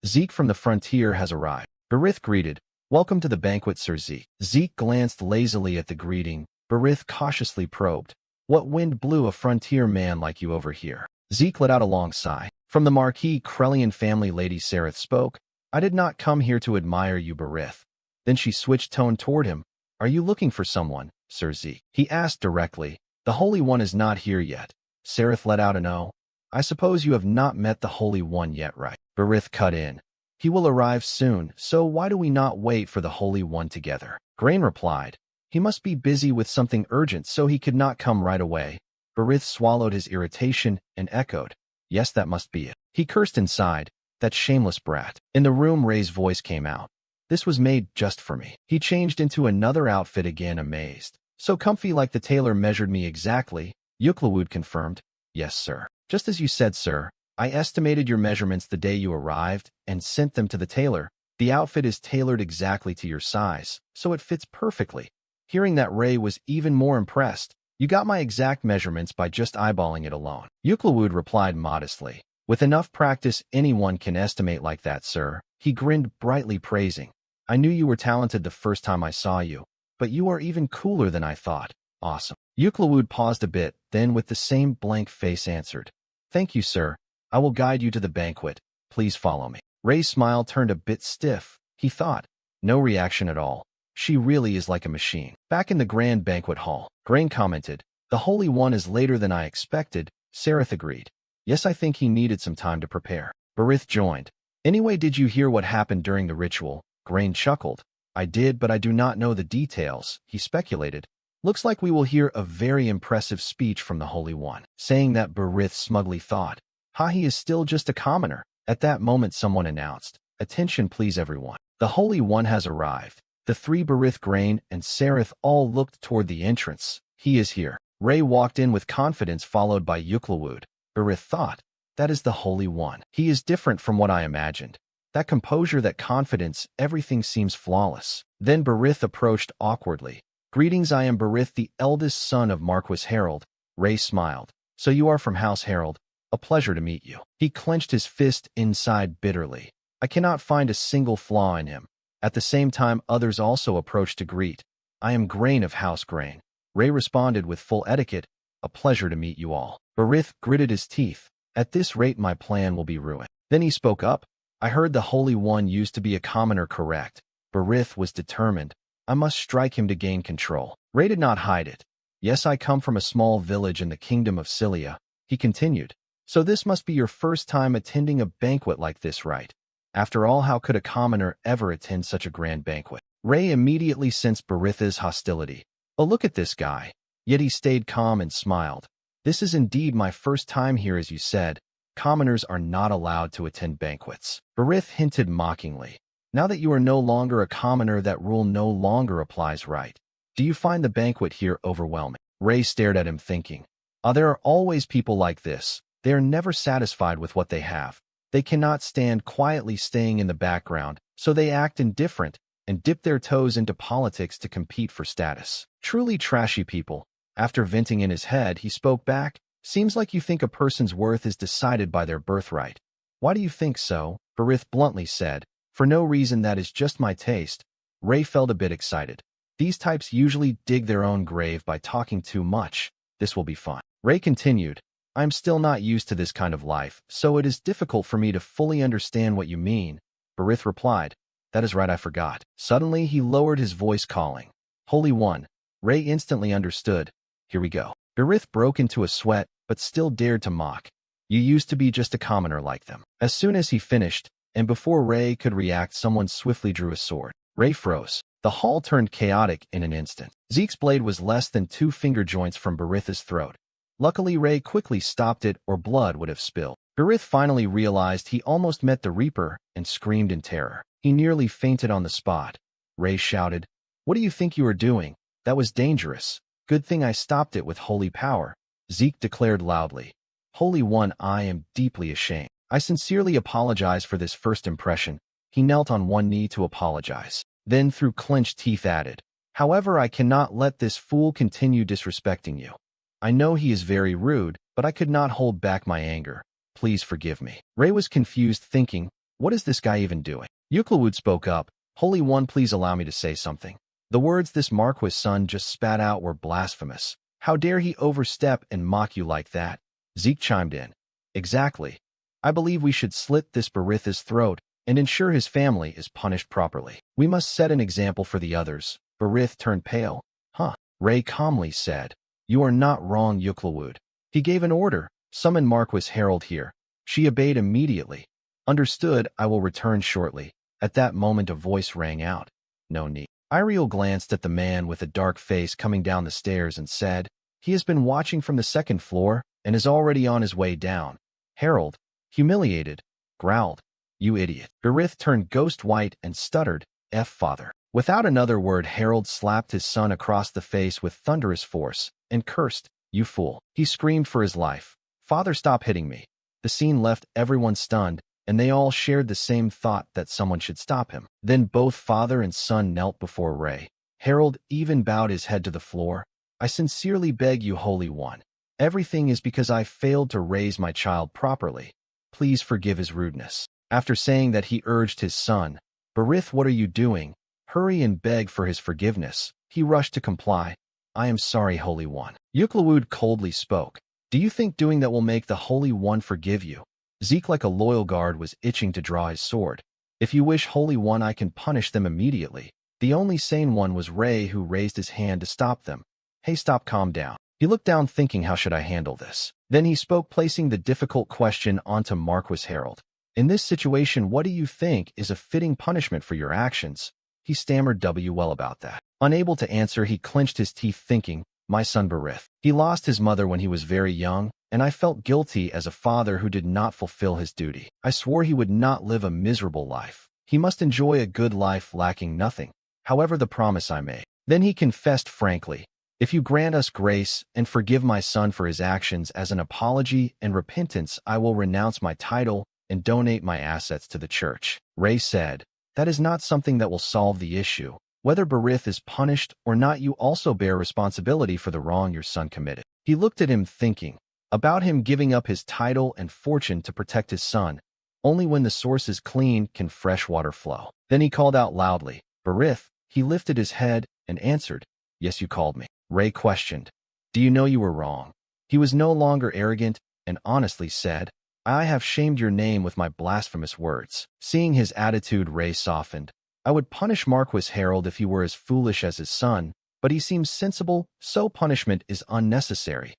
"Zeke from the frontier has arrived." Berith greeted, "Welcome to the banquet, Sir Zeke." Zeke glanced lazily at the greeting. Berith cautiously probed, "What wind blew a frontier man like you over here?" Zeke let out a long sigh. From the Marquis Krellian family, Lady Sareth spoke. I did not come here to admire you, Berith. Then she switched tone toward him. Are you looking for someone, Sir Zeke? He asked directly. The Holy One is not here yet. Sareth let out an "oh." I suppose you have not met the Holy One yet, right? Berith cut in. He will arrive soon, so why do we not wait for the Holy One together? Grain replied. He must be busy with something urgent, so he could not come right away. Berith swallowed his irritation and echoed. Yes, that must be it. He cursed inside. That shameless brat. In the room, Ray's voice came out. This was made just for me. He changed into another outfit again, amazed. So comfy, like the tailor measured me exactly. Yuklawud confirmed. Yes, sir. Just as you said, sir. I estimated your measurements the day you arrived and sent them to the tailor. The outfit is tailored exactly to your size, so it fits perfectly. Hearing that, Ray was even more impressed. You got my exact measurements by just eyeballing it alone. Yuklawud replied modestly. With enough practice, anyone can estimate like that, sir. He grinned brightly, praising. I knew you were talented the first time I saw you, but you are even cooler than I thought. Awesome. Yuklawud paused a bit, then with the same blank face answered. Thank you, sir. I will guide you to the banquet. Please follow me. Ray's smile turned a bit stiff. He thought. No reaction at all. She really is like a machine. Back in the grand banquet hall, Grain commented. The Holy One is later than I expected. Sareth agreed. Yes, I think he needed some time to prepare. Berith joined. Anyway, did you hear what happened during the ritual? Grain chuckled. I did, but I do not know the details, he speculated. Looks like we will hear a very impressive speech from the Holy One. Saying that, Berith smugly thought. Ha, he is still just a commoner. At that moment, someone announced. Attention please, everyone. The Holy One has arrived. The three, Berith, Grain, and Sareth, all looked toward the entrance. He is here. Ray walked in with confidence, followed by Yuklawud. Berith thought. That is the Holy One. He is different from what I imagined. That composure, that confidence, everything seems flawless. Then Berith approached awkwardly. Greetings, I am Berith, the eldest son of Marquis Harold. Ray smiled. So you are from House Harold. A pleasure to meet you. He clenched his fist inside bitterly. I cannot find a single flaw in him. At the same time, others also approached to greet. I am Grain of House Grain. Ray responded with full etiquette. A pleasure to meet you all. Berith gritted his teeth. At this rate, my plan will be ruined. Then he spoke up. I heard the Holy One used to be a commoner, correct? Berith was determined. I must strike him to gain control. Ray did not hide it. Yes, I come from a small village in the kingdom of Cilia. He continued. So this must be your first time attending a banquet like this, right? After all, how could a commoner ever attend such a grand banquet? Ray immediately sensed Berith's hostility. Oh, look at this guy. Yet he stayed calm and smiled. This is indeed my first time here, as you said. Commoners are not allowed to attend banquets. Berith hinted mockingly. Now that you are no longer a commoner, that rule no longer applies, right? Do you find the banquet here overwhelming? Ray stared at him, thinking. There are always people like this. They are never satisfied with what they have. They cannot stand quietly staying in the background, so they act indifferent and dip their toes into politics to compete for status. Truly trashy people. After venting in his head, he spoke back. Seems like you think a person's worth is decided by their birthright. Why do you think so? Berith bluntly said. For no reason, that is just my taste. Ray felt a bit excited. These types usually dig their own grave by talking too much. This will be fun. Ray continued. I'm still not used to this kind of life, so it is difficult for me to fully understand what you mean. Berith replied. That is right, I forgot. Suddenly he lowered his voice, calling. Holy One. Ray instantly understood. Here we go. Berith broke into a sweat, but still dared to mock. You used to be just a commoner like them. As soon as he finished, and before Ray could react, someone swiftly drew a sword. Ray froze. The hall turned chaotic in an instant. Zeke's blade was less than 2 finger joints from Berith's throat. Luckily, Ray quickly stopped it, or blood would have spilled. Berith finally realized he almost met the Reaper and screamed in terror. He nearly fainted on the spot. Ray shouted, What do you think you are doing? That was dangerous. Good thing I stopped it with holy power. Zeke declared loudly. Holy One, I am deeply ashamed. I sincerely apologize for this first impression. He knelt on one knee to apologize. Then through clenched teeth added, However, I cannot let this fool continue disrespecting you. I know he is very rude, but I could not hold back my anger. Please forgive me. Ray was confused, thinking, what is this guy even doing? Yuklawud spoke up. Holy One, please allow me to say something. The words this Marquis' son just spat out were blasphemous. How dare he overstep and mock you like that? Zeke chimed in. Exactly. I believe we should slit this Berith's throat and ensure his family is punished properly. We must set an example for the others. Berith turned pale. Huh. Ray calmly said, "You are not wrong, Yuklawud." He gave an order. Summon Marquis Harold here. She obeyed immediately. Understood, I will return shortly. At that moment a voice rang out. No need. Iriel glanced at the man with a dark face coming down the stairs and said, he has been watching from the second floor and is already on his way down. Harold, humiliated, growled, "You idiot." Berith turned ghost white and stuttered, "F father." Without another word, Harold slapped his son across the face with thunderous force and cursed, "You fool." He screamed for his life. "Father, stop hitting me." The scene left everyone stunned, and they all shared the same thought that someone should stop him. Then both father and son knelt before Ray. Harold even bowed his head to the floor. "I sincerely beg you, Holy One. Everything is because I failed to raise my child properly. Please forgive his rudeness." After saying that, he urged his son, "Berith, what are you doing? Hurry and beg for his forgiveness." He rushed to comply. "I am sorry, Holy One." Yuklawud coldly spoke. "Do you think doing that will make the Holy One forgive you?" Zeke, like a loyal guard, was itching to draw his sword. "If you wish, Holy One, I can punish them immediately." The only sane one was Ray, who raised his hand to stop them. "Hey, stop, calm down." He looked down thinking, how should I handle this? Then he spoke, placing the difficult question onto Marquis Harold. "In this situation, what do you think is a fitting punishment for your actions?" He stammered, "Well about that." Unable to answer, he clenched his teeth thinking, "My son Berith. He lost his mother when he was very young, and I felt guilty as a father who did not fulfill his duty. I swore he would not live a miserable life. He must enjoy a good life lacking nothing. However, the promise I made." Then he confessed frankly, "If you grant us grace and forgive my son for his actions as an apology and repentance, I will renounce my title and donate my assets to the church." Ray said, "That is not something that will solve the issue. Whether Berith is punished or not, you also bear responsibility for the wrong your son committed." He looked at him thinking about him giving up his title and fortune to protect his son. Only when the source is clean can fresh water flow. Then he called out loudly, "Berith." He lifted his head and answered, "Yes, you called me." Ray questioned, "Do you know you were wrong?" He was no longer arrogant and honestly said, "I have shamed your name with my blasphemous words." Seeing his attitude, Ray softened. "I would punish Marquis Harold if he were as foolish as his son, but he seems sensible, so punishment is unnecessary."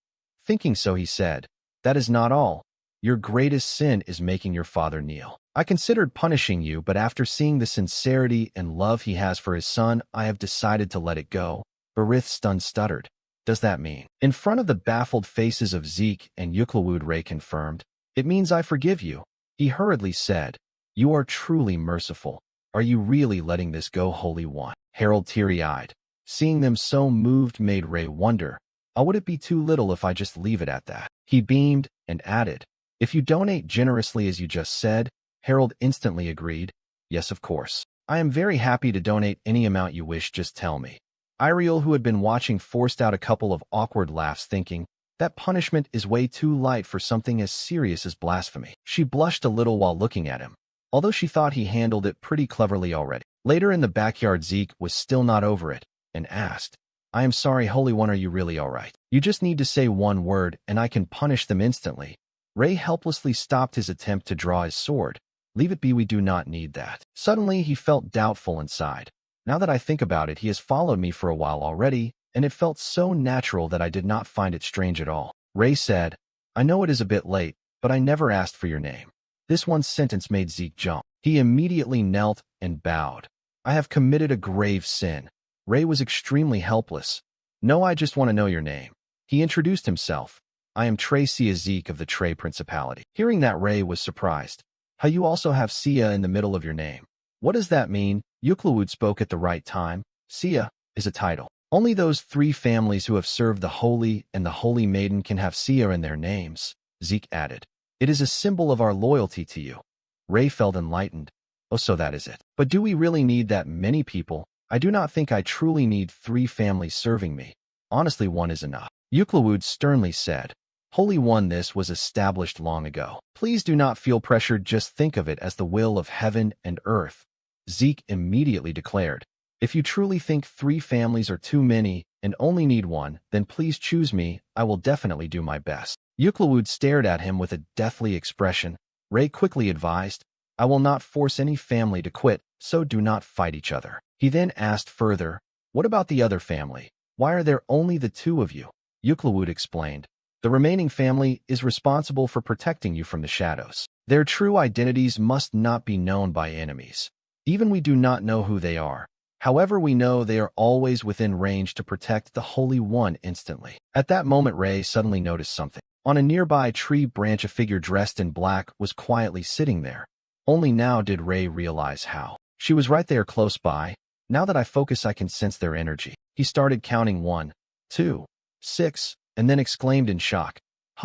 Thinking so, he said, "That is not all. Your greatest sin is making your father kneel. I considered punishing you, but after seeing the sincerity and love he has for his son, I have decided to let it go." Berith, stunned, stuttered, "Does that mean?" In front of the baffled faces of Zeke and Yuklawud, Ray confirmed, "It means I forgive you." He hurriedly said, "You are truly merciful. Are you really letting this go, Holy One?" Harold, teary-eyed, seeing them so moved, made Ray wonder, would it be too little if I just leave it at that? He beamed and added, "If you donate generously as you just said." Harold instantly agreed, "Yes, of course. I am very happy to donate any amount you wish, just tell me." Iriel, who had been watching, forced out a couple of awkward laughs, thinking, that punishment is way too light for something as serious as blasphemy. She blushed a little while looking at him, although she thought he handled it pretty cleverly already. Later in the backyard, Zeke was still not over it and asked, "I am sorry, Holy One, are you really all right? You just need to say one word and I can punish them instantly." Ray helplessly stopped his attempt to draw his sword. "Leave it be, we do not need that." Suddenly he felt doubtful and sighed. "Now that I think about it, he has followed me for a while already, and it felt so natural that I did not find it strange at all." Ray said, "I know it is a bit late, but I never asked for your name." This one sentence made Zeke jump. He immediately knelt and bowed. "I have committed a grave sin." Ray was extremely helpless. "No, I just want to know your name." He introduced himself. "I am Trey Sia, Zeke of the Trey Principality." Hearing that, Ray was surprised. "How you also have Sia in the middle of your name? What does that mean?" Yuklawud spoke at the right time. "Sia is a title. Only those 3 families who have served the Holy and the Holy Maiden can have Sia in their names," Zeke added. "It is a symbol of our loyalty to you." Ray felt enlightened. "Oh, so that is it. But do we really need that many people? I do not think I truly need 3 families serving me. Honestly, 1 is enough." Yuklawud sternly said, "Holy One, this was established long ago. Please do not feel pressured, just think of it as the will of heaven and earth." Zeke immediately declared, "If you truly think 3 families are too many and only need 1, then please choose me. I will definitely do my best." Yuklawud stared at him with a deathly expression. Ray quickly advised, I will not force any family to quit, so do not fight each other. He then asked further, what about the other family? Why are there only the two of you? Euclid explained, the remaining family is responsible for protecting you from the shadows. Their true identities must not be known by enemies. Even we do not know who they are. However, we know they are always within range to protect the Holy One instantly. At that moment, Ray suddenly noticed something. On a nearby tree branch, a figure dressed in black was quietly sitting there. Only now did Ray realize how. She was right there close by. Now that I focus, I can sense their energy. He started counting 1, 2, 6, and then exclaimed in shock,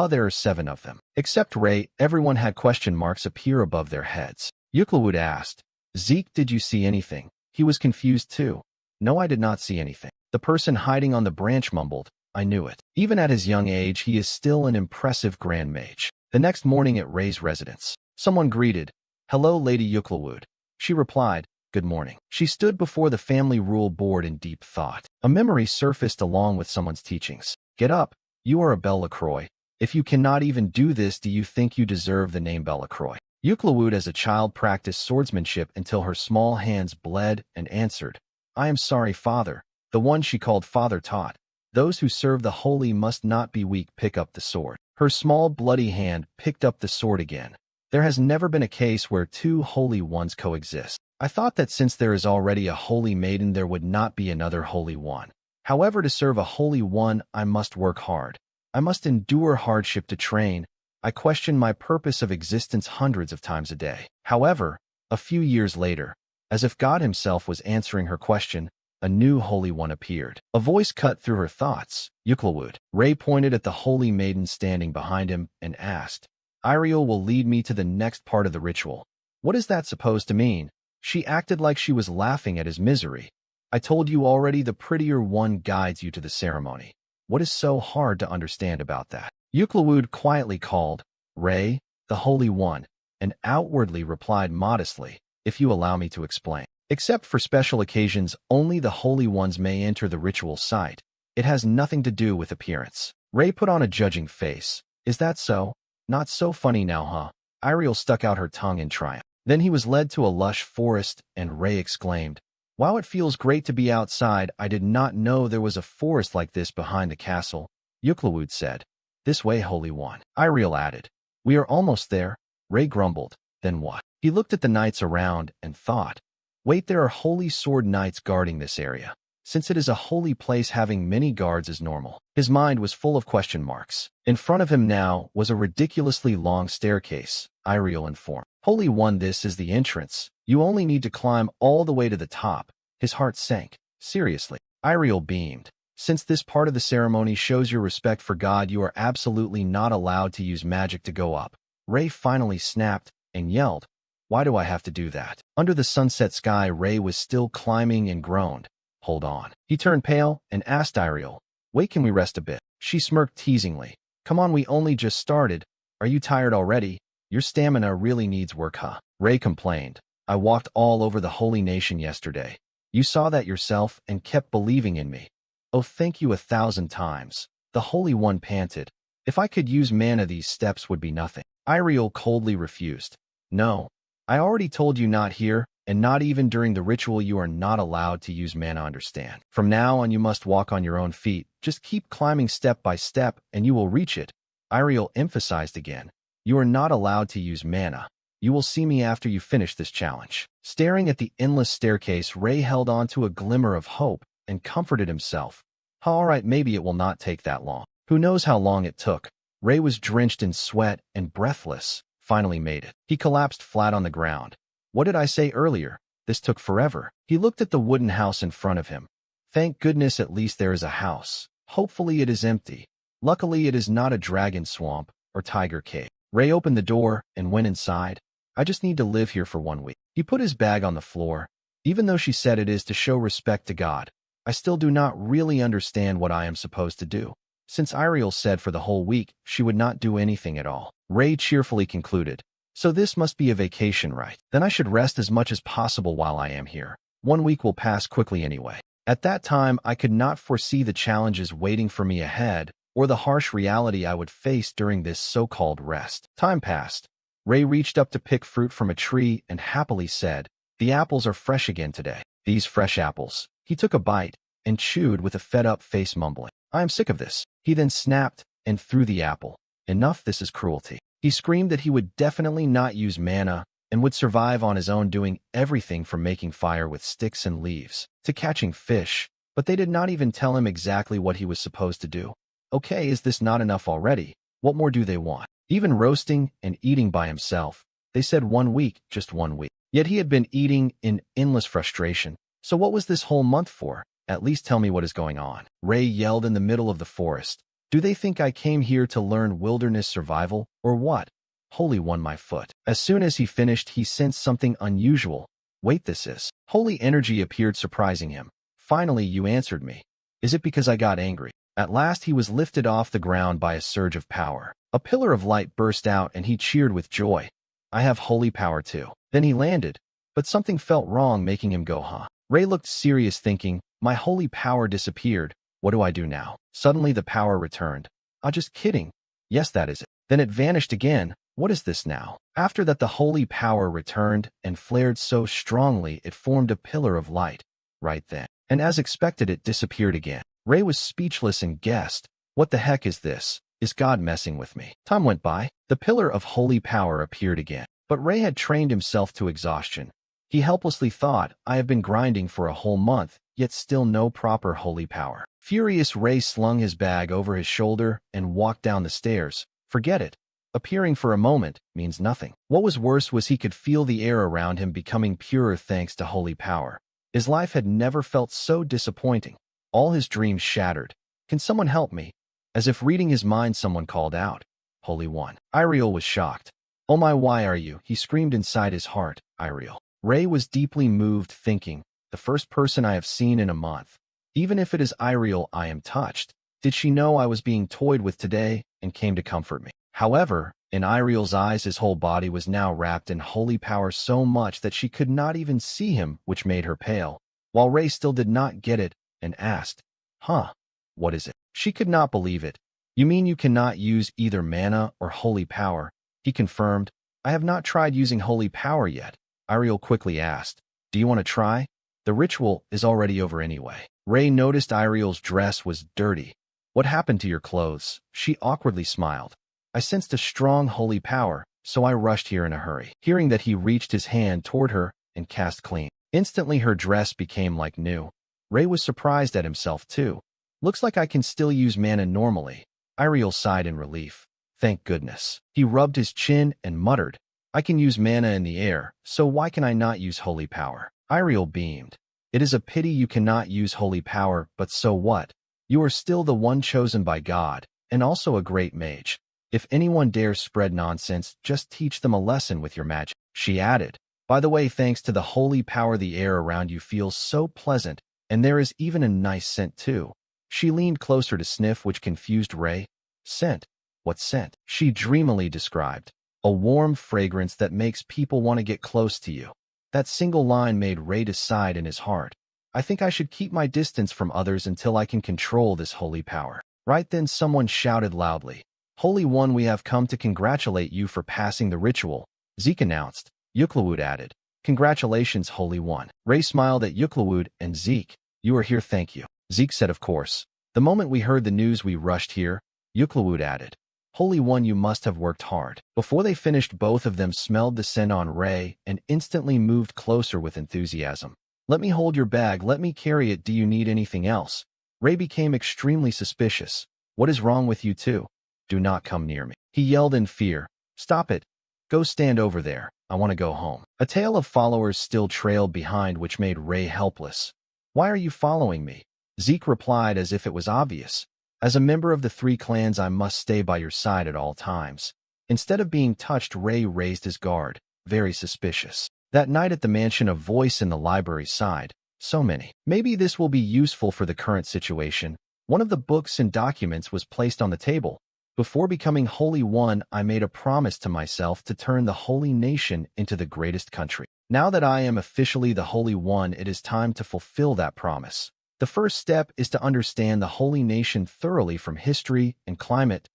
there are 7 of them. Except Ray, everyone had question marks appear above their heads. Euclid asked, Zeke, did you see anything? He was confused too. No, I did not see anything. The person hiding on the branch mumbled, I knew it. Even at his young age, he is still an impressive grand mage. The next morning at Ray's residence, someone greeted, hello, Lady Euclid. She replied, good morning. She stood before the family rule board in deep thought. A memory surfaced along with someone's teachings. Get up. You are a Belle Lacroix. If you cannot even do this, do you think you deserve the name Belle Lacroix? Euclid as a child practiced swordsmanship until her small hands bled and answered, I am sorry, Father. The one she called Father taught, those who serve the holy must not be weak. Pick up the sword. Her small bloody hand picked up the sword again. There has never been a case where two holy ones coexist. I thought that since there is already a holy maiden, there would not be another holy one. However, to serve a holy one, I must work hard. I must endure hardship to train. I question my purpose of existence hundreds of times a day. However, a few years later, as if God himself was answering her question, a new holy one appeared. A voice cut through her thoughts. Euclid. Ray pointed at the holy maiden standing behind him and asked, Iriel will lead me to the next part of the ritual. What is that supposed to mean? She acted like she was laughing at his misery. I told you already, the prettier one guides you to the ceremony. What is so hard to understand about that? Euclid quietly called, Ray, the Holy One, and outwardly replied modestly, if you allow me to explain. Except for special occasions, only the Holy Ones may enter the ritual site. It has nothing to do with appearance. Ray put on a judging face. Is that so? Not so funny now, huh? Iriel stuck out her tongue in triumph. Then he was led to a lush forest, and Ray exclaimed, wow, it feels great to be outside. I did not know there was a forest like this behind the castle. Euclid said, this way, Holy One. Iriel added, we are almost there. Ray grumbled, then what? He looked at the knights around and thought, wait, there are holy sword knights guarding this area. Since it is a holy place, having many guards is normal. His mind was full of question marks. In front of him now was a ridiculously long staircase. Iriel informed, Holy One, this is the entrance. You only need to climb all the way to the top. His heart sank. Seriously? Iriel beamed. Since this part of the ceremony shows your respect for God, you are absolutely not allowed to use magic to go up. Ray finally snapped and yelled, why do I have to do that? Under the sunset sky, Ray was still climbing and groaned, hold on. He turned pale and asked Iriel, wait, can we rest a bit? She smirked teasingly. Come on, we only just started. Are you tired already? Your stamina really needs work, huh? Ray complained. I walked all over the holy nation yesterday. You saw that yourself and kept believing in me. Oh, thank you 1,000 times. The Holy One panted. If I could use mana, these steps would be nothing. Iriel coldly refused. No. I already told you not here, and not even during the ritual. You are not allowed to use mana, understand? From now on, you must walk on your own feet. Just keep climbing step by step, and you will reach it. Iriel emphasized again. You are not allowed to use mana. You will see me after you finish this challenge. Staring at the endless staircase, Ray held on to a glimmer of hope and comforted himself. All right, maybe it will not take that long. Who knows how long it took? Ray was drenched in sweat and breathless. Finally made it. He collapsed flat on the ground. What did I say earlier? This took forever. He looked at the wooden house in front of him. Thank goodness, at least there is a house. Hopefully it is empty. Luckily it is not a dragon swamp or tiger cave. Ray opened the door and went inside. I just need to live here for 1 week. He put his bag on the floor. Even though she said it is to show respect to God, I still do not really understand what I am supposed to do. Since Iriel said for the whole week she would not do anything at all. Ray cheerfully concluded, so this must be a vacation, right? Then I should rest as much as possible while I am here. 1 week will pass quickly anyway. At that time, I could not foresee the challenges waiting for me ahead or the harsh reality I would face during this so-called rest. Time passed. Ray reached up to pick fruit from a tree and happily said, "The apples are fresh again today. These fresh apples." He took a bite and chewed with a fed-up face, mumbling, "I am sick of this." He then snapped and threw the apple. "Enough, this is cruelty." He screamed that he would definitely not use mana and would survive on his own, doing everything from making fire with sticks and leaves to catching fish, but they did not even tell him exactly what he was supposed to do. Okay, is this not enough already? What more do they want? Even roasting and eating by himself. They said 1 week, just 1 week. Yet he had been eating in endless frustration. So what was this whole month for? At least tell me what is going on. Ray yelled in the middle of the forest. Do they think I came here to learn wilderness survival, or what? Holy One, my foot. As soon as he finished, he sensed something unusual. Wait, this is. Holy energy appeared, surprising him. Finally, you answered me. Is it because I got angry? At last he was lifted off the ground by a surge of power. A pillar of light burst out and he cheered with joy. I have holy power too. Then he landed, but something felt wrong, making him go, huh? Ray looked serious, thinking, my holy power disappeared. What do I do now? Suddenly the power returned. Ah, just kidding. Yes, that is it. Then it vanished again. What is this now? After that, the holy power returned and flared so strongly it formed a pillar of light. Right then. And as expected, it disappeared again. Ray was speechless and guessed, what the heck is this? Is God messing with me? Time went by. The pillar of holy power appeared again. But Ray had trained himself to exhaustion. He helplessly thought, I have been grinding for a whole month, yet still no proper holy power. Furious, Ray slung his bag over his shoulder and walked down the stairs. Forget it. Appearing for a moment means nothing. What was worse was he could feel the air around him becoming purer thanks to holy power. His life had never felt so disappointing. All his dreams shattered. Can someone help me? As if reading his mind, someone called out, Holy One. Iriel was shocked. Oh my, why are you? He screamed inside his heart, Iriel. Ray was deeply moved, thinking, the first person I have seen in a month. Even if it is Iriel, I am touched. Did she know I was being toyed with today and came to comfort me? However, in Iriel's eyes, his whole body was now wrapped in holy power so much that she could not even see him, which made her pale. While Ray still did not get it and asked, Huh, what is it? She could not believe it. You mean you cannot use either mana or holy power? He confirmed, I have not tried using holy power yet. Iriel quickly asked, Do you want to try? The ritual is already over anyway. Ray noticed Iriel's dress was dirty. What happened to your clothes? She awkwardly smiled. I sensed a strong holy power, so I rushed here in a hurry. Hearing that, he reached his hand toward her and cast clean. Instantly her dress became like new. Ray was surprised at himself too. Looks like I can still use mana normally. Iriel sighed in relief. Thank goodness. He rubbed his chin and muttered, I can use mana in the air, so why can I not use holy power? Iriel beamed. It is a pity you cannot use holy power, but so what? You are still the one chosen by God, and also a great mage. If anyone dares spread nonsense, just teach them a lesson with your magic. She added, By the way, thanks to the holy power, the air around you feels so pleasant, and there is even a nice scent too. She leaned closer to sniff, which confused Ray. Scent? What scent? She dreamily described. A warm fragrance that makes people want to get close to you. That single line made Ray decide in his heart. I think I should keep my distance from others until I can control this holy power. Right then someone shouted loudly, Holy One, we have come to congratulate you for passing the ritual. Zeke announced. Yuklawud added, Congratulations, Holy One. Ray smiled at Yuklawud and Zeke. You are here, thank you. Zeke said, Of course. The moment we heard the news, we rushed here. Yuklawud added, Holy One, you must have worked hard. Before they finished, both of them smelled the scent on Ray and instantly moved closer with enthusiasm. Let me hold your bag, let me carry it, do you need anything else? Ray became extremely suspicious. What is wrong with you two? Do not come near me. He yelled in fear. Stop it. Go stand over there. I want to go home. A tail of followers still trailed behind, which made Ray helpless. Why are you following me? Zeke replied as if it was obvious. As a member of the 3 clans, I must stay by your side at all times. Instead of being touched, Ray raised his guard, very suspicious. That night at the mansion, a voice in the library sighed. So many. Maybe this will be useful for the current situation. One of the books and documents was placed on the table. Before becoming Holy One, I made a promise to myself to turn the holy nation into the greatest country. Now that I am officially the Holy One, it is time to fulfill that promise. The first step is to understand the holy nation thoroughly, from history and climate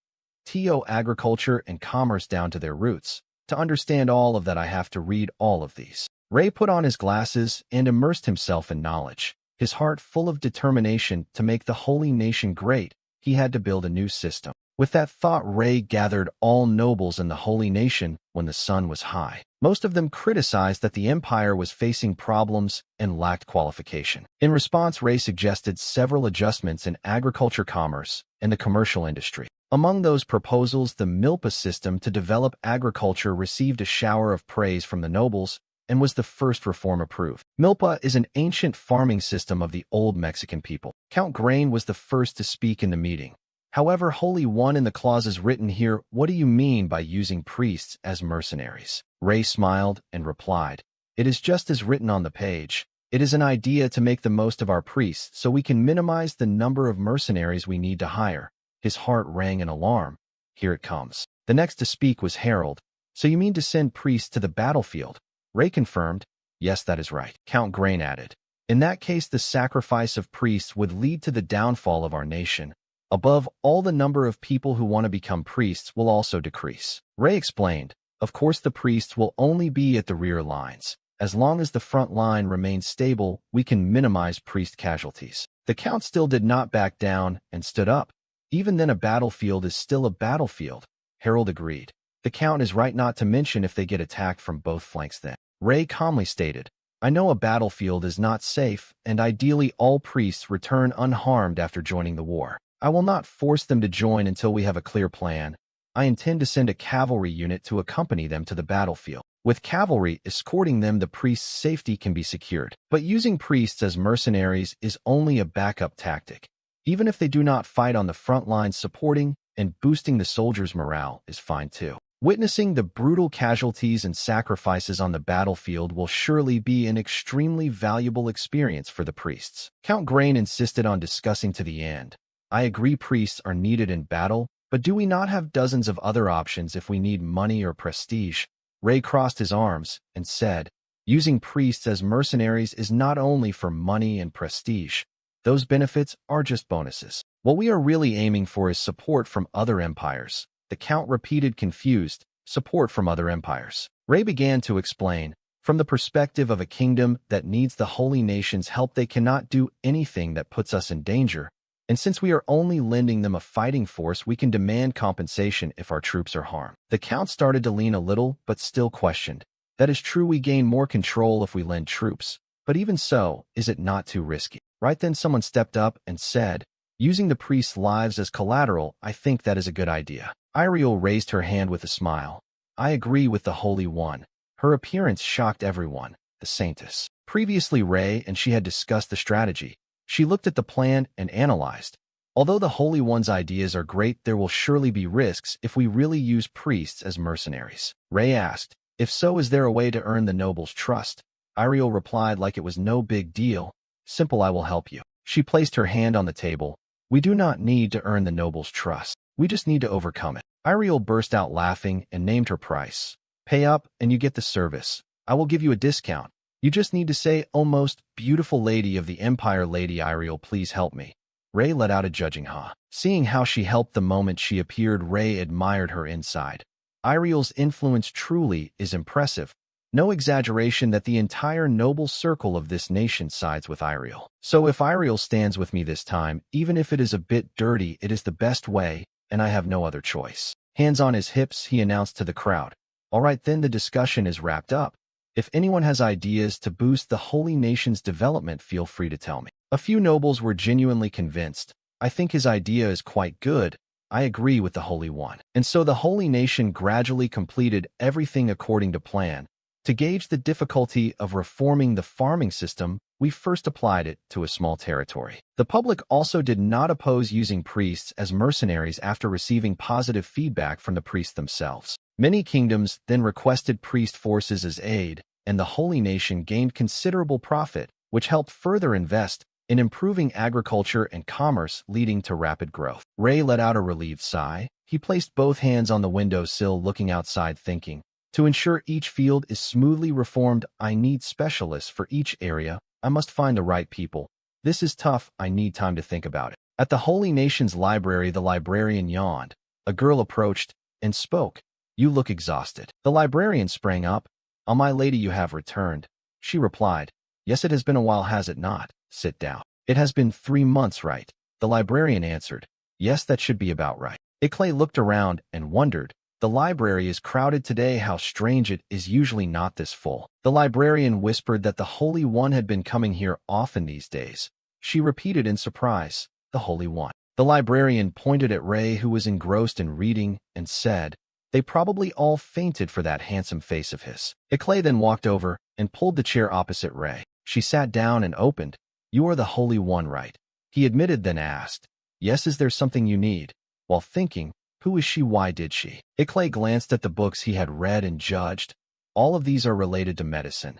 to agriculture and commerce down to their roots. To understand all of that, I have to read all of these. Ray put on his glasses and immersed himself in knowledge. His heart full of determination to make the holy nation great, he had to build a new system. With that thought, Ray gathered all nobles in the holy nation when the sun was high. Most of them criticized that the empire was facing problems and lacked qualification. In response, Ray suggested several adjustments in agriculture, commerce, and the commercial industry. Among those proposals, the milpa system to develop agriculture received a shower of praise from the nobles and was the first reform approved. Milpa is an ancient farming system of the old Mexican people. Count Grain was the first to speak in the meeting. However, Holy One, in the clauses written here, what do you mean by using priests as mercenaries? Ray smiled and replied, it is just as written on the page. It is an idea to make the most of our priests so we can minimize the number of mercenaries we need to hire. His heart rang in alarm. Here it comes. The next to speak was Harold. So you mean to send priests to the battlefield? Ray confirmed, yes, that is right. Count Grain added, in that case, the sacrifice of priests would lead to the downfall of our nation. Above all, the number of people who want to become priests will also decrease. Ray explained, of course the priests will only be at the rear lines. As long as the front line remains stable, we can minimize priest casualties. The count still did not back down and stood up. Even then, a battlefield is still a battlefield. Harold agreed. The count is right, not to mention if they get attacked from both flanks then. Ray calmly stated, I know a battlefield is not safe, and ideally all priests return unharmed after joining the war. I will not force them to join until we have a clear plan. I intend to send a cavalry unit to accompany them to the battlefield. With cavalry escorting them, the priest's safety can be secured. But using priests as mercenaries is only a backup tactic. Even if they do not fight on the front lines, supporting and boosting the soldiers' morale is fine too. Witnessing the brutal casualties and sacrifices on the battlefield will surely be an extremely valuable experience for the priests. Count Grain insisted on discussing to the end. I agree priests are needed in battle, but do we not have dozens of other options if we need money or prestige? Ray crossed his arms and said, using priests as mercenaries is not only for money and prestige. Those benefits are just bonuses. What we are really aiming for is support from other empires. The count repeated, confused, support from other empires. Ray began to explain, from the perspective of a kingdom that needs the holy nation's help, they cannot do anything that puts us in danger. And since we are only lending them a fighting force, we can demand compensation if our troops are harmed. The count started to lean a little, but still questioned. That is true, we gain more control if we lend troops. But even so, is it not too risky? Right then someone stepped up and said, using the priests' lives as collateral, I think that is a good idea. Iriel raised her hand with a smile. I agree with the Holy One. Her appearance shocked everyone, the saintess. Previously, Ray and she had discussed the strategy. She looked at the plan and analyzed. Although the Holy One's ideas are great, there will surely be risks if we really use priests as mercenaries. Ray asked, if so, is there a way to earn the nobles' trust? Iriel replied like it was no big deal. Simple, I will help you. She placed her hand on the table. We do not need to earn the nobles' trust. We just need to overcome it. Iriel burst out laughing and named her price. Pay up and you get the service. I will give you a discount. You just need to say, oh, most beautiful lady of the empire, Lady Iriel, please help me. Ray let out a judging ha. Seeing how she helped the moment she appeared, Ray admired her inside. Iriel's influence truly is impressive. No exaggeration that the entire noble circle of this nation sides with Iriel. So if Iriel stands with me this time, even if it is a bit dirty, it is the best way, and I have no other choice. Hands on his hips, he announced to the crowd. All right, then the discussion is wrapped up. If anyone has ideas to boost the holy nation's development, feel free to tell me. A few nobles were genuinely convinced. I think his idea is quite good. I agree with the Holy One. And so the holy nation gradually completed everything according to plan. To gauge the difficulty of reforming the farming system, we first applied it to a small territory. The public also did not oppose using priests as mercenaries after receiving positive feedback from the priests themselves. Many kingdoms then requested priest forces as aid, and the holy nation gained considerable profit, which helped further invest in improving agriculture and commerce, leading to rapid growth. Ray let out a relieved sigh. He placed both hands on the windowsill, looking outside, thinking, to ensure each field is smoothly reformed, I need specialists for each area. I must find the right people. This is tough. I need time to think about it. At the Holy Nation's library, the librarian yawned. A girl approached and spoke. You look exhausted. The librarian sprang up. Oh, my lady, you have returned. She replied, Yes, it has been a while, has it not? Sit down. It has been 3 months, right? The librarian answered, Yes, that should be about right. Clay looked around and wondered, the library is crowded today, how strange, it is usually not this full. The librarian whispered that the Holy One had been coming here often these days. She repeated in surprise, the Holy One. The librarian pointed at Ray, who was engrossed in reading, and said, They probably all fainted for that handsome face of his. Clay then walked over and pulled the chair opposite Ray. She sat down and opened. You are the Holy One, right? He admitted, then asked, Yes, is there something you need? While thinking, who is she, why did she? Clay glanced at the books he had read and judged. All of these are related to medicine.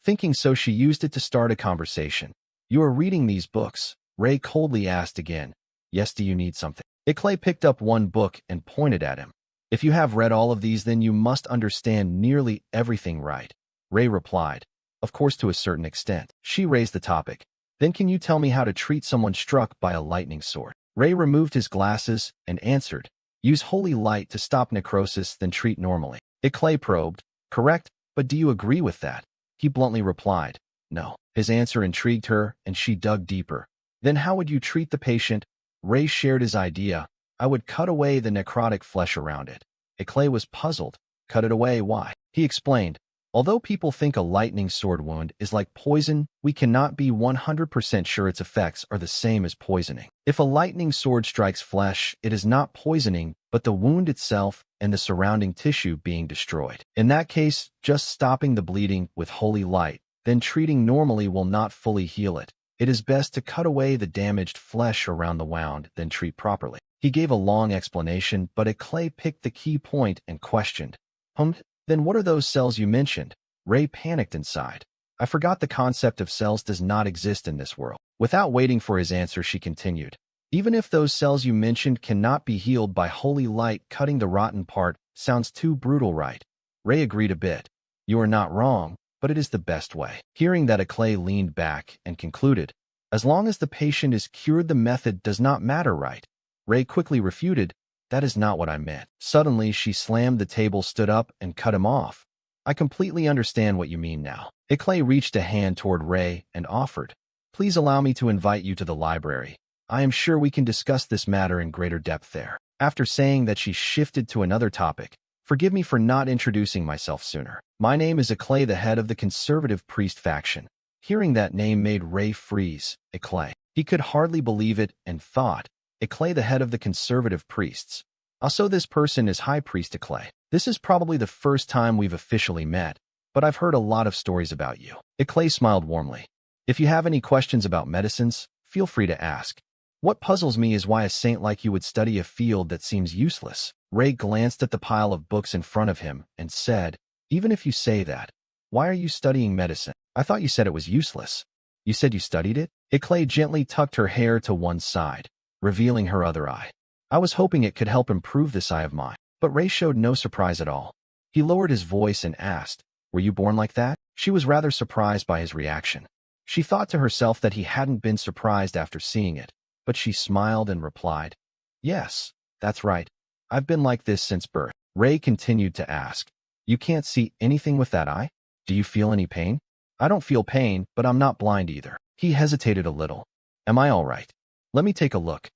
Thinking so, she used it to start a conversation. You are reading these books? Ray coldly asked again. Yes, do you need something? Clay picked up one book and pointed at him. If you have read all of these, then you must understand nearly everything, right? Ray replied, Of course, to a certain extent. She raised the topic. Then can you tell me how to treat someone struck by a lightning sword? Ray removed his glasses and answered, Use holy light to stop necrosis, then treat normally. Clay probed, Correct, but do you agree with that? He bluntly replied, No. His answer intrigued her, and she dug deeper. Then how would you treat the patient? Ray shared his idea. I would cut away the necrotic flesh around it. Clay was puzzled. Cut it away, why? He explained, Although people think a lightning sword wound is like poison, we cannot be 100% sure its effects are the same as poisoning. If a lightning sword strikes flesh, it is not poisoning, but the wound itself and the surrounding tissue being destroyed. In that case, just stopping the bleeding with holy light, then treating normally will not fully heal it. It is best to cut away the damaged flesh around the wound, then treat properly. He gave a long explanation, but Clay picked the key point and questioned, Then what are those cells you mentioned? Ray panicked inside. I forgot the concept of cells does not exist in this world. Without waiting for his answer, she continued, Even if those cells you mentioned cannot be healed by holy light, cutting the rotten part sounds too brutal, right? Ray agreed a bit. You are not wrong, but it is the best way. Hearing that, Clay leaned back and concluded, As long as the patient is cured, the method does not matter, right? Ray quickly refuted, That is not what I meant. Suddenly, she slammed the table, stood up, and cut him off. I completely understand what you mean now. Clay reached a hand toward Ray and offered, Please allow me to invite you to the library. I am sure we can discuss this matter in greater depth there. After saying that, she shifted to another topic. Forgive me for not introducing myself sooner. My name is Clay, the head of the conservative priest faction. Hearing that name made Ray freeze. Clay. He could hardly believe it and thought, Clay, the head of the conservative priests. Also, this person is High Priest Clay. This is probably the first time we've officially met, but I've heard a lot of stories about you. Clay smiled warmly. If you have any questions about medicines, feel free to ask. What puzzles me is why a saint like you would study a field that seems useless. Ray glanced at the pile of books in front of him and said, Even if you say that, why are you studying medicine? I thought you said it was useless. You said you studied it? Clay gently tucked her hair to one side, revealing her other eye. I was hoping it could help improve this eye of mine. But Ray showed no surprise at all. He lowered his voice and asked, Were you born like that? She was rather surprised by his reaction. She thought to herself that he hadn't been surprised after seeing it, but she smiled and replied, Yes, that's right. I've been like this since birth. Ray continued to ask, You can't see anything with that eye? Do you feel any pain? I don't feel pain, but I'm not blind either. He hesitated a little. Am I all right? Let me take a look.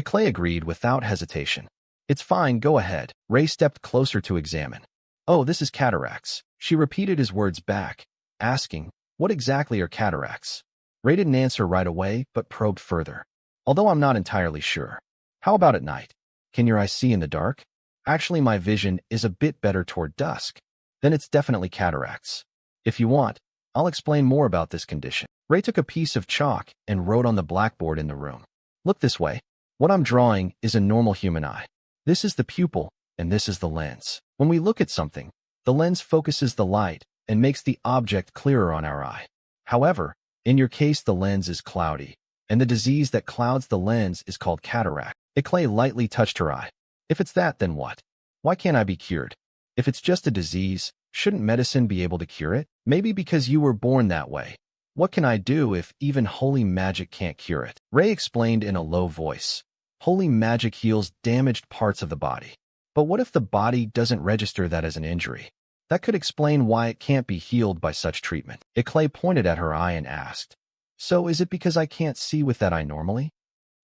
Clay agreed without hesitation. It's fine, go ahead. Ray stepped closer to examine. Oh, this is cataracts. She repeated his words back, asking, What exactly are cataracts? Ray didn't answer right away, but probed further. Although I'm not entirely sure. How about at night? Can your eyes see in the dark? Actually, my vision is a bit better toward dusk. Then it's definitely cataracts. If you want, I'll explain more about this condition. Ray took a piece of chalk and wrote on the blackboard in the room. Look this way. What I'm drawing is a normal human eye. This is the pupil, and this is the lens. When we look at something, the lens focuses the light and makes the object clearer on our eye. However, in your case, the lens is cloudy, and the disease that clouds the lens is called cataract. Clay lightly touched her eye. If it's that, then what? Why can't I be cured? If it's just a disease, shouldn't medicine be able to cure it? Maybe because you were born that way. What can I do if even holy magic can't cure it? Ray explained in a low voice. Holy magic heals damaged parts of the body. But what if the body doesn't register that as an injury? That could explain why it can't be healed by such treatment. Clay pointed at her eye and asked, "So is it because I can't see with that eye normally?"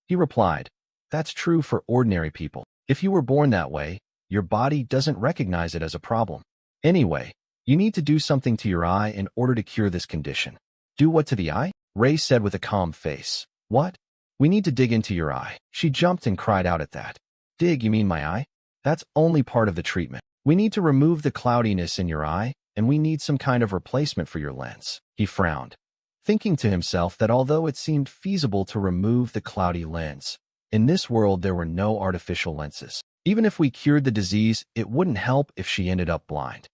He replied, "That's true for ordinary people. If you were born that way, your body doesn't recognize it as a problem. Anyway, you need to do something to your eye in order to cure this condition." "Do what to the eye?" Ray said with a calm face. "What?" "We need to dig into your eye." She jumped and cried out at that. "Dig, you mean my eye? That's only part of the treatment. We need to remove the cloudiness in your eye, and we need some kind of replacement for your lens." He frowned, thinking to himself that although it seemed feasible to remove the cloudy lens, in this world there were no artificial lenses. Even if we cured the disease, it wouldn't help if she ended up blind.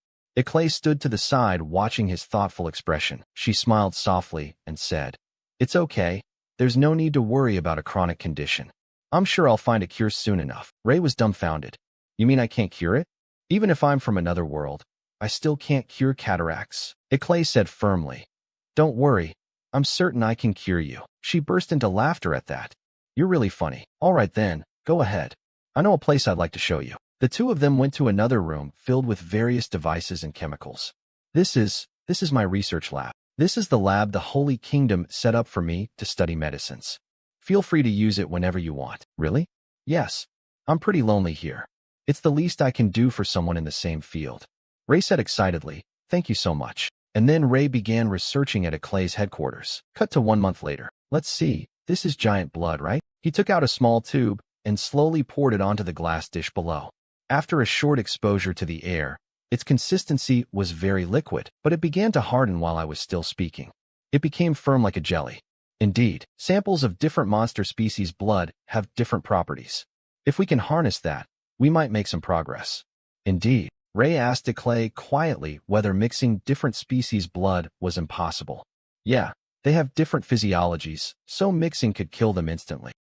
Clay stood to the side watching his thoughtful expression. She smiled softly and said, "It's okay. There's no need to worry about a chronic condition. I'm sure I'll find a cure soon enough." Ray was dumbfounded. "You mean I can't cure it? Even if I'm from another world, I still can't cure cataracts?" Clay said firmly. "Don't worry. I'm certain I can cure you." She burst into laughter at that. "You're really funny. All right then, go ahead. I know a place I'd like to show you." The two of them went to another room filled with various devices and chemicals. This is my research lab. This is the lab the Holy Kingdom set up for me to study medicines. Feel free to use it whenever you want." "Really?" "Yes. I'm pretty lonely here. It's the least I can do for someone in the same field." Ray said excitedly, "Thank you so much." And then Ray began researching at Clay's headquarters. Cut to 1 month later. "Let's see, this is giant blood, right?" He took out a small tube and slowly poured it onto the glass dish below. After a short exposure to the air, its consistency was very liquid, but it began to harden while I was still speaking. It became firm like a jelly. Indeed, samples of different monster species' blood have different properties. If we can harness that, we might make some progress. Indeed, Ray asked Clay quietly whether mixing different species' blood was impossible. "Yeah, they have different physiologies, so mixing could kill them instantly.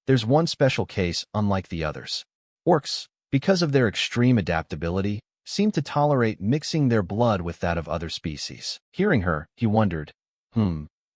There's one special case unlike the others. Orcs, because of their extreme adaptability, seem to tolerate mixing their blood with that of other species." Hearing her, he wondered,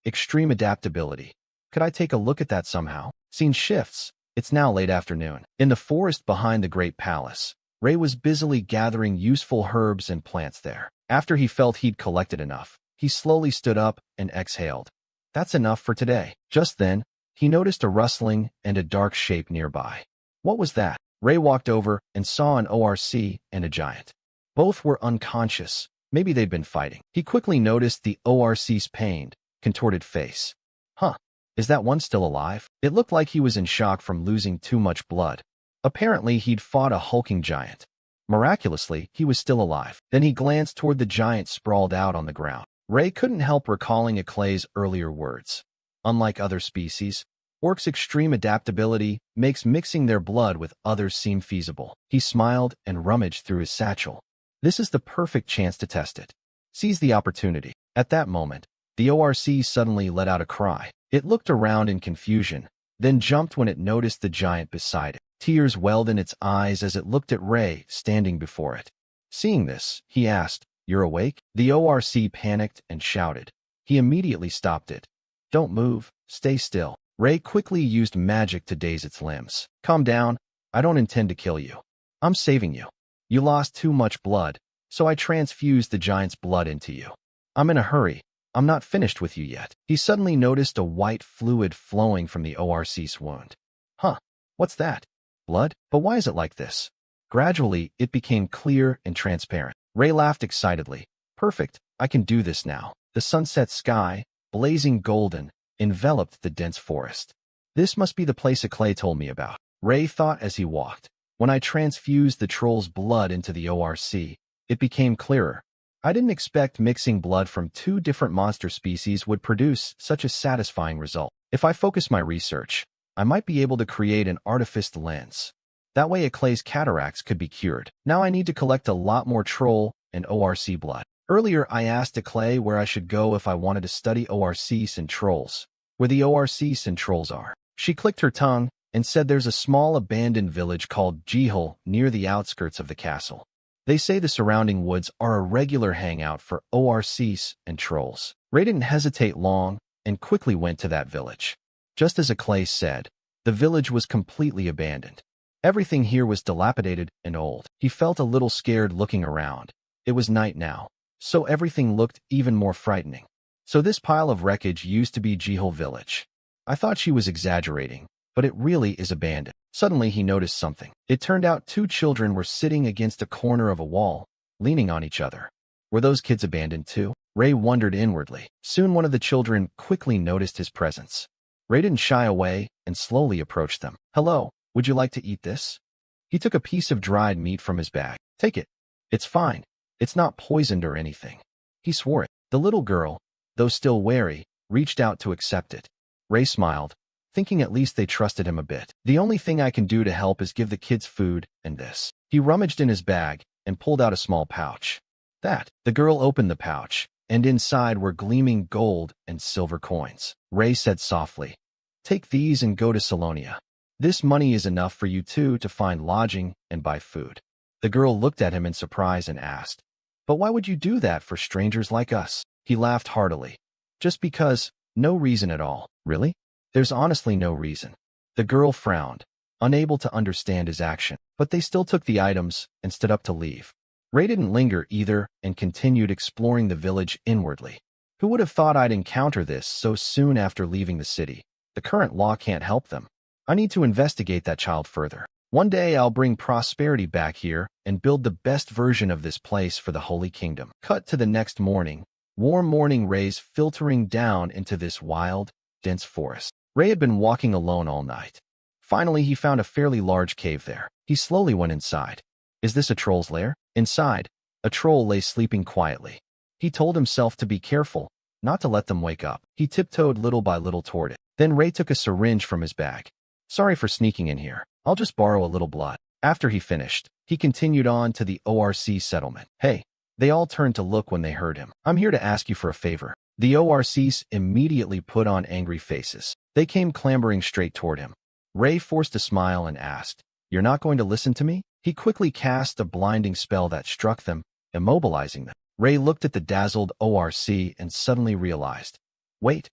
extreme adaptability. Could I take a look at that somehow? Scene shifts. It's now late afternoon. In the forest behind the great palace, Ray was busily gathering useful herbs and plants there. After he felt he'd collected enough, he slowly stood up and exhaled. "That's enough for today." Just then, he noticed a rustling and a dark shape nearby. What was that? Ray walked over and saw an ORC and a giant. Both were unconscious. Maybe they'd been fighting. He quickly noticed the ORC's pained, contorted face. Is that one still alive? It looked like he was in shock from losing too much blood. Apparently, he'd fought a hulking giant. Miraculously, he was still alive. Then he glanced toward the giant sprawled out on the ground. Ray couldn't help recalling Clay's earlier words. Unlike other species, orcs' extreme adaptability makes mixing their blood with others seem feasible. He smiled and rummaged through his satchel. This is the perfect chance to test it. Seize the opportunity. At that moment, the ORC suddenly let out a cry. It looked around in confusion, then jumped when it noticed the giant beside it. Tears welled in its eyes as it looked at Ray standing before it. Seeing this, he asked, "You're awake?" The ORC panicked and shouted. He immediately stopped it. "Don't move, stay still." Ray quickly used magic to daze its limbs. "Calm down, I don't intend to kill you. I'm saving you. You lost too much blood, so I transfused the giant's blood into you. I'm in a hurry. I'm not finished with you yet." He suddenly noticed a white fluid flowing from the ORC's wound. What's that? Blood? But why is it like this? Gradually, it became clear and transparent. Ray laughed excitedly. "Perfect, I can do this now." The sunset sky, blazing golden, enveloped the dense forest. "This must be the place Clay told me about," Ray thought as he walked. "When I transfused the troll's blood into the ORC, it became clearer. I didn't expect mixing blood from two different monster species would produce such a satisfying result. If I focus my research, I might be able to create an artificial lens. That way Clay's cataracts could be cured. Now I need to collect a lot more troll and ORC blood." Earlier, I asked Clay where I should go if I wanted to study ORCs and trolls. "Where the ORCs and trolls are." She clicked her tongue and said there's a small abandoned village called Jihul near the outskirts of the castle. They say the surrounding woods are a regular hangout for ORCs and trolls. Ray didn't hesitate long and quickly went to that village. Just as Clay said, the village was completely abandoned. Everything here was dilapidated and old. He felt a little scared looking around. It was night now, so everything looked even more frightening. So this pile of wreckage used to be Jihul village. I thought she was exaggerating, but it really is abandoned. Suddenly he noticed something. It turned out two children were sitting against a corner of a wall, leaning on each other. Were those kids abandoned too? Ray wondered inwardly. Soon one of the children quickly noticed his presence. Ray didn't shy away and slowly approached them. Hello, would you like to eat this? He took a piece of dried meat from his bag. Take it. It's fine. It's not poisoned or anything. He swore it. The little girl, though still wary, reached out to accept it. Ray smiled, thinking at least they trusted him a bit. The only thing I can do to help is give the kids food and this. He rummaged in his bag and pulled out a small pouch. The girl opened the pouch, and inside were gleaming gold and silver coins. Ray said softly, take these and go to Salonia. This money is enough for you two to find lodging and buy food. The girl looked at him in surprise and asked, but why would you do that for strangers like us? He laughed heartily. Just because, no reason at all. Really? There's honestly no reason. The girl frowned, unable to understand his action, but they still took the items and stood up to leave. Ray didn't linger either and continued exploring the village inwardly. Who would have thought I'd encounter this so soon after leaving the city? The current law can't help them. I need to investigate that child further. One day I'll bring prosperity back here and build the best version of this place for the Holy Kingdom. Cut to the next morning. Warm morning rays filtering down into this wild, dense forest. Ray had been walking alone all night. Finally, he found a fairly large cave there. He slowly went inside. Is this a troll's lair? Inside, a troll lay sleeping quietly. He told himself to be careful, not to let them wake up. He tiptoed little by little toward it. Then Ray took a syringe from his bag. Sorry for sneaking in here. I'll just borrow a little blood. After he finished, he continued on to the ORC settlement. Hey, they all turned to look when they heard him. I'm here to ask you for a favor. The ORCs immediately put on angry faces. They came clambering straight toward him. Ray forced a smile and asked, you're not going to listen to me? He quickly cast a blinding spell that struck them, immobilizing them. Ray looked at the dazzled ORC and suddenly realized, wait,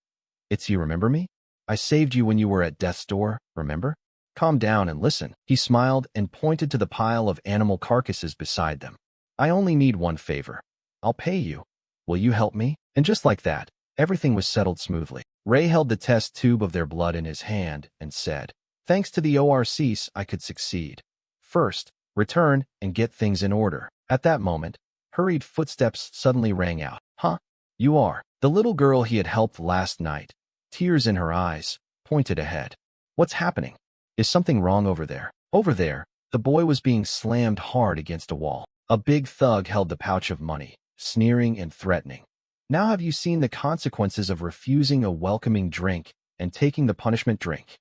it's you, remember me? I saved you when you were at death's door, remember? Calm down and listen. He smiled and pointed to the pile of animal carcasses beside them. I only need one favor. I'll pay you. Will you help me? And just like that, everything was settled smoothly. Ray held the test tube of their blood in his hand and said, thanks to the ORCs, I could succeed. First, return and get things in order. At that moment, hurried footsteps suddenly rang out. Huh? You are the little girl he had helped last night. Tears in her eyes, pointed ahead. What's happening? Is something wrong over there? Over there, the boy was being slammed hard against a wall. A big thug held the pouch of money, sneering and threatening. Now have you seen the consequences of refusing a welcoming drink and taking the punishment drink?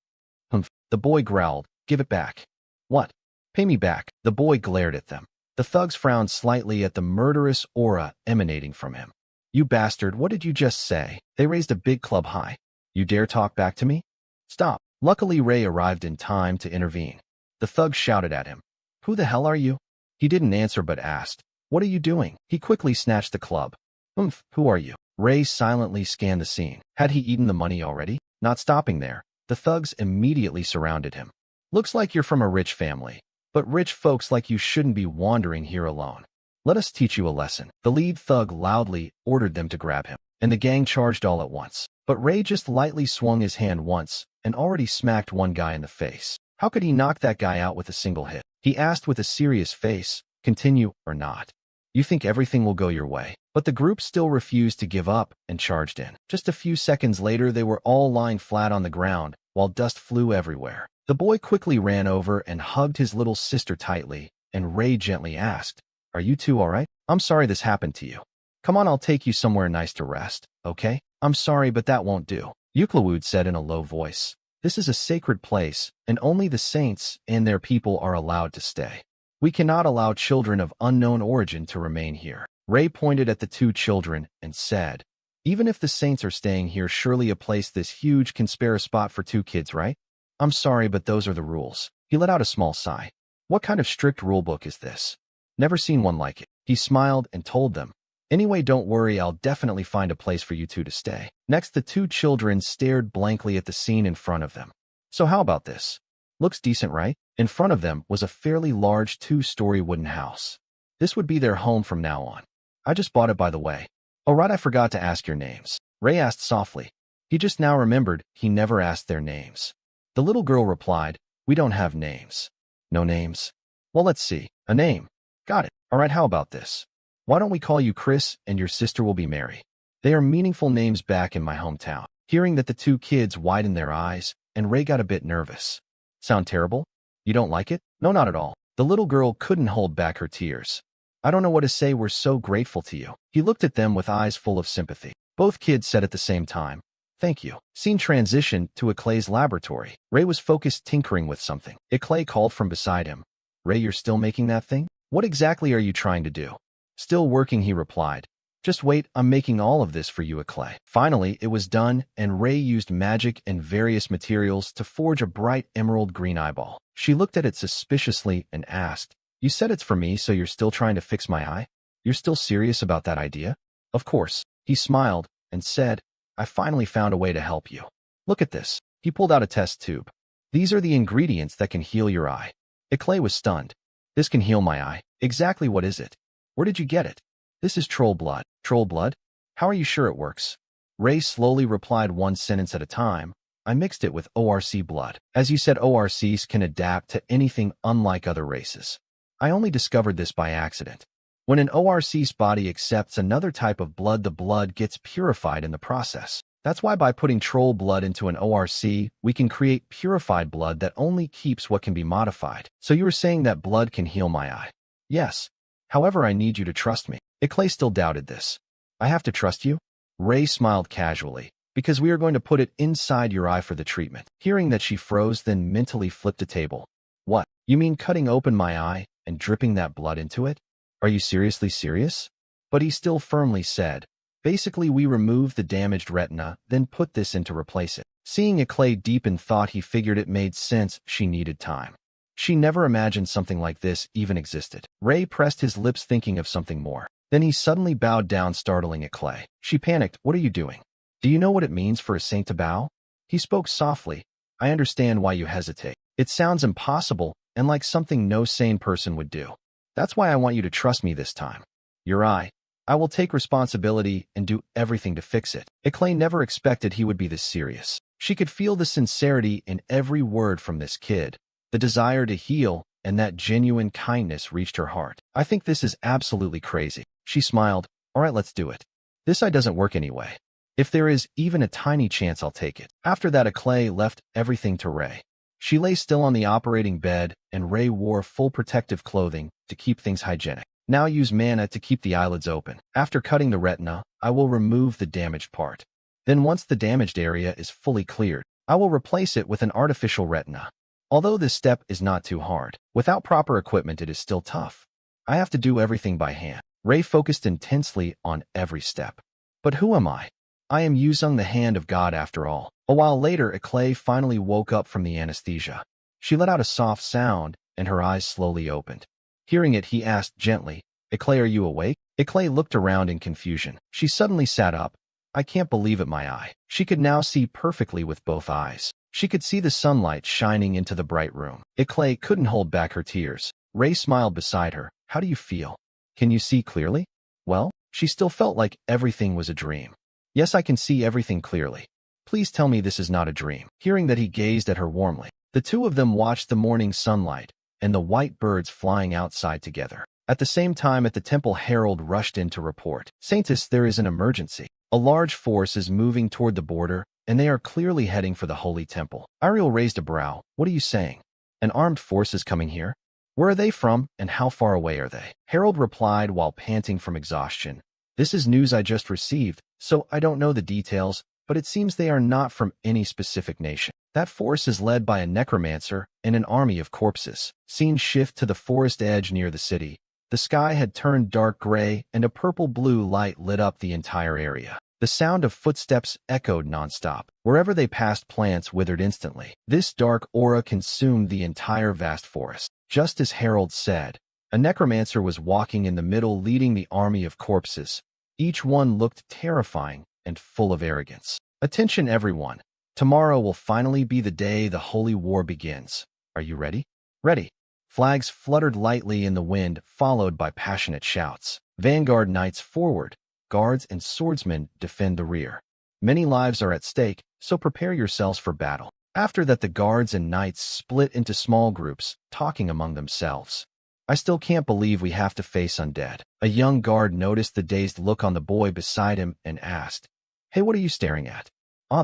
Humph. The boy growled, give it back. What? Pay me back. The boy glared at them. The thugs frowned slightly at the murderous aura emanating from him. You bastard, what did you just say? They raised a big club high. You dare talk back to me? Stop. Luckily, Ray arrived in time to intervene. The thug shouted at him. Who the hell are you? He didn't answer but asked, what are you doing? He quickly snatched the club. Who are you? Ray silently scanned the scene. Had he eaten the money already? Not stopping there, the thugs immediately surrounded him. Looks like you're from a rich family. But rich folks like you shouldn't be wandering here alone. Let us teach you a lesson. The lead thug loudly ordered them to grab him, and the gang charged all at once. But Ray just lightly swung his hand once and already smacked one guy in the face. How could he knock that guy out with a single hit? He asked with a serious face, continue or not. You think everything will go your way? But the group still refused to give up and charged in. Just a few seconds later, they were all lying flat on the ground while dust flew everywhere. The boy quickly ran over and hugged his little sister tightly, and Ray gently asked, are you two all right? I'm sorry this happened to you. Come on, I'll take you somewhere nice to rest, okay? I'm sorry, but that won't do. Euclid said in a low voice. This is a sacred place, and only the saints and their people are allowed to stay. We cannot allow children of unknown origin to remain here. Ray pointed at the two children and said, even if the saints are staying here, surely a place this huge can spare a spot for two kids, right? I'm sorry, but those are the rules. He let out a small sigh. What kind of strict rulebook is this? Never seen one like it. He smiled and told them, anyway, don't worry, I'll definitely find a place for you two to stay. Next, the two children stared blankly at the scene in front of them. So how about this? Looks decent, right? In front of them was a fairly large two-story wooden house. This would be their home from now on. I just bought it, by the way. Oh right, I forgot to ask your names. Ray asked softly. He just now remembered he never asked their names. The little girl replied, we don't have names. No names? Well, let's see. A name. Got it. All right, how about this? Why don't we call you Chris and your sister will be Mary? They are meaningful names back in my hometown. Hearing that, the two kids widened their eyes, and Ray got a bit nervous. Sound terrible? You don't like it? No, not at all. The little girl couldn't hold back her tears. I don't know what to say, we're so grateful to you. He looked at them with eyes full of sympathy. Both kids said at the same time, thank you. Scene transitioned to Eclay's laboratory. Ray was focused tinkering with something. Eclay called from beside him. Ray, you're still making that thing? What exactly are you trying to do? Still working, he replied. Just wait, I'm making all of this for you, Eclay. Finally, it was done, and Ray used magic and various materials to forge a bright emerald green eyeball. She looked at it suspiciously and asked, you said it's for me, so you're still trying to fix my eye? You're still serious about that idea? Of course. He smiled and said, I finally found a way to help you. Look at this. He pulled out a test tube. These are the ingredients that can heal your eye. Eclay was stunned. This can heal my eye. Exactly what is it? Where did you get it? This is troll blood. Troll blood? How are you sure it works? Ray slowly replied, one sentence at a time. I mixed it with ORC blood. As you said, ORCs can adapt to anything, unlike other races. I only discovered this by accident. When an ORC's body accepts another type of blood, the blood gets purified in the process. That's why by putting troll blood into an ORC, we can create purified blood that only keeps what can be modified. So you were saying that blood can heal my eye? Yes. However, I need you to trust me. Eclay still doubted this. I have to trust you? Ray smiled casually. Because we are going to put it inside your eye for the treatment. Hearing that, she froze, then mentally flipped a table. What? You mean cutting open my eye and dripping that blood into it? Are you seriously serious? But he still firmly said, basically we remove the damaged retina, then put this in to replace it. Seeing Eclay deep in thought, he figured it made sense she needed time. She never imagined something like this even existed. Ray pressed his lips, thinking of something more. Then he suddenly bowed down, startling Eclay. She panicked. What are you doing? Do you know what it means for a saint to bow? He spoke softly. I understand why you hesitate. It sounds impossible and like something no sane person would do. That's why I want you to trust me this time. Your eye. I will take responsibility and do everything to fix it. Eclay never expected he would be this serious. She could feel the sincerity in every word from this kid. The desire to heal and that genuine kindness reached her heart. I think this is absolutely crazy. She smiled. All right, let's do it. This eye doesn't work anyway. If there is even a tiny chance, I'll take it. After that, Eclay left everything to Ray. She lay still on the operating bed, and Ray wore full protective clothing to keep things hygienic. Now use manna to keep the eyelids open. After cutting the retina, I will remove the damaged part. Then once the damaged area is fully cleared, I will replace it with an artificial retina. Although this step is not too hard, without proper equipment it is still tough. I have to do everything by hand. Ray focused intensely on every step. But who am I? I am using the hand of God after all. A while later, Eclay finally woke up from the anesthesia. She let out a soft sound, and her eyes slowly opened. Hearing it, he asked gently, Eclay, are you awake? Eclay looked around in confusion. She suddenly sat up. I can't believe it, my eye. She could now see perfectly with both eyes. She could see the sunlight shining into the bright room. Eclay couldn't hold back her tears. Ray smiled beside her. How do you feel? Can you see clearly? Well, she still felt like everything was a dream. Yes, I can see everything clearly. Please tell me this is not a dream. Hearing that, he gazed at her warmly. The two of them watched the morning sunlight and the white birds flying outside together. At the same time, at the temple, Harold rushed in to report. Saintess, there is an emergency. A large force is moving toward the border, and they are clearly heading for the holy temple. Ariel raised a brow. What are you saying? An armed force is coming here? Where are they from, and how far away are they? Harold replied while panting from exhaustion. This is news I just received, so I don't know the details, but it seems they are not from any specific nation. That force is led by a necromancer and an army of corpses. Scene shift to the forest edge near the city. The sky had turned dark gray, and a purple-blue light lit up the entire area. The sound of footsteps echoed nonstop. Wherever they passed, plants withered instantly. This dark aura consumed the entire vast forest. Just as Harold said, a necromancer was walking in the middle, leading the army of corpses. Each one looked terrifying and full of arrogance. Attention, everyone. Tomorrow will finally be the day the holy war begins. Are you ready? Ready. Flags fluttered lightly in the wind, followed by passionate shouts. Vanguard knights forward. Guards and swordsmen defend the rear. Many lives are at stake, so prepare yourselves for battle. After that, the guards and knights split into small groups, talking among themselves. I still can't believe we have to face undead. A young guard noticed the dazed look on the boy beside him and asked, "Hey, what are you staring at?"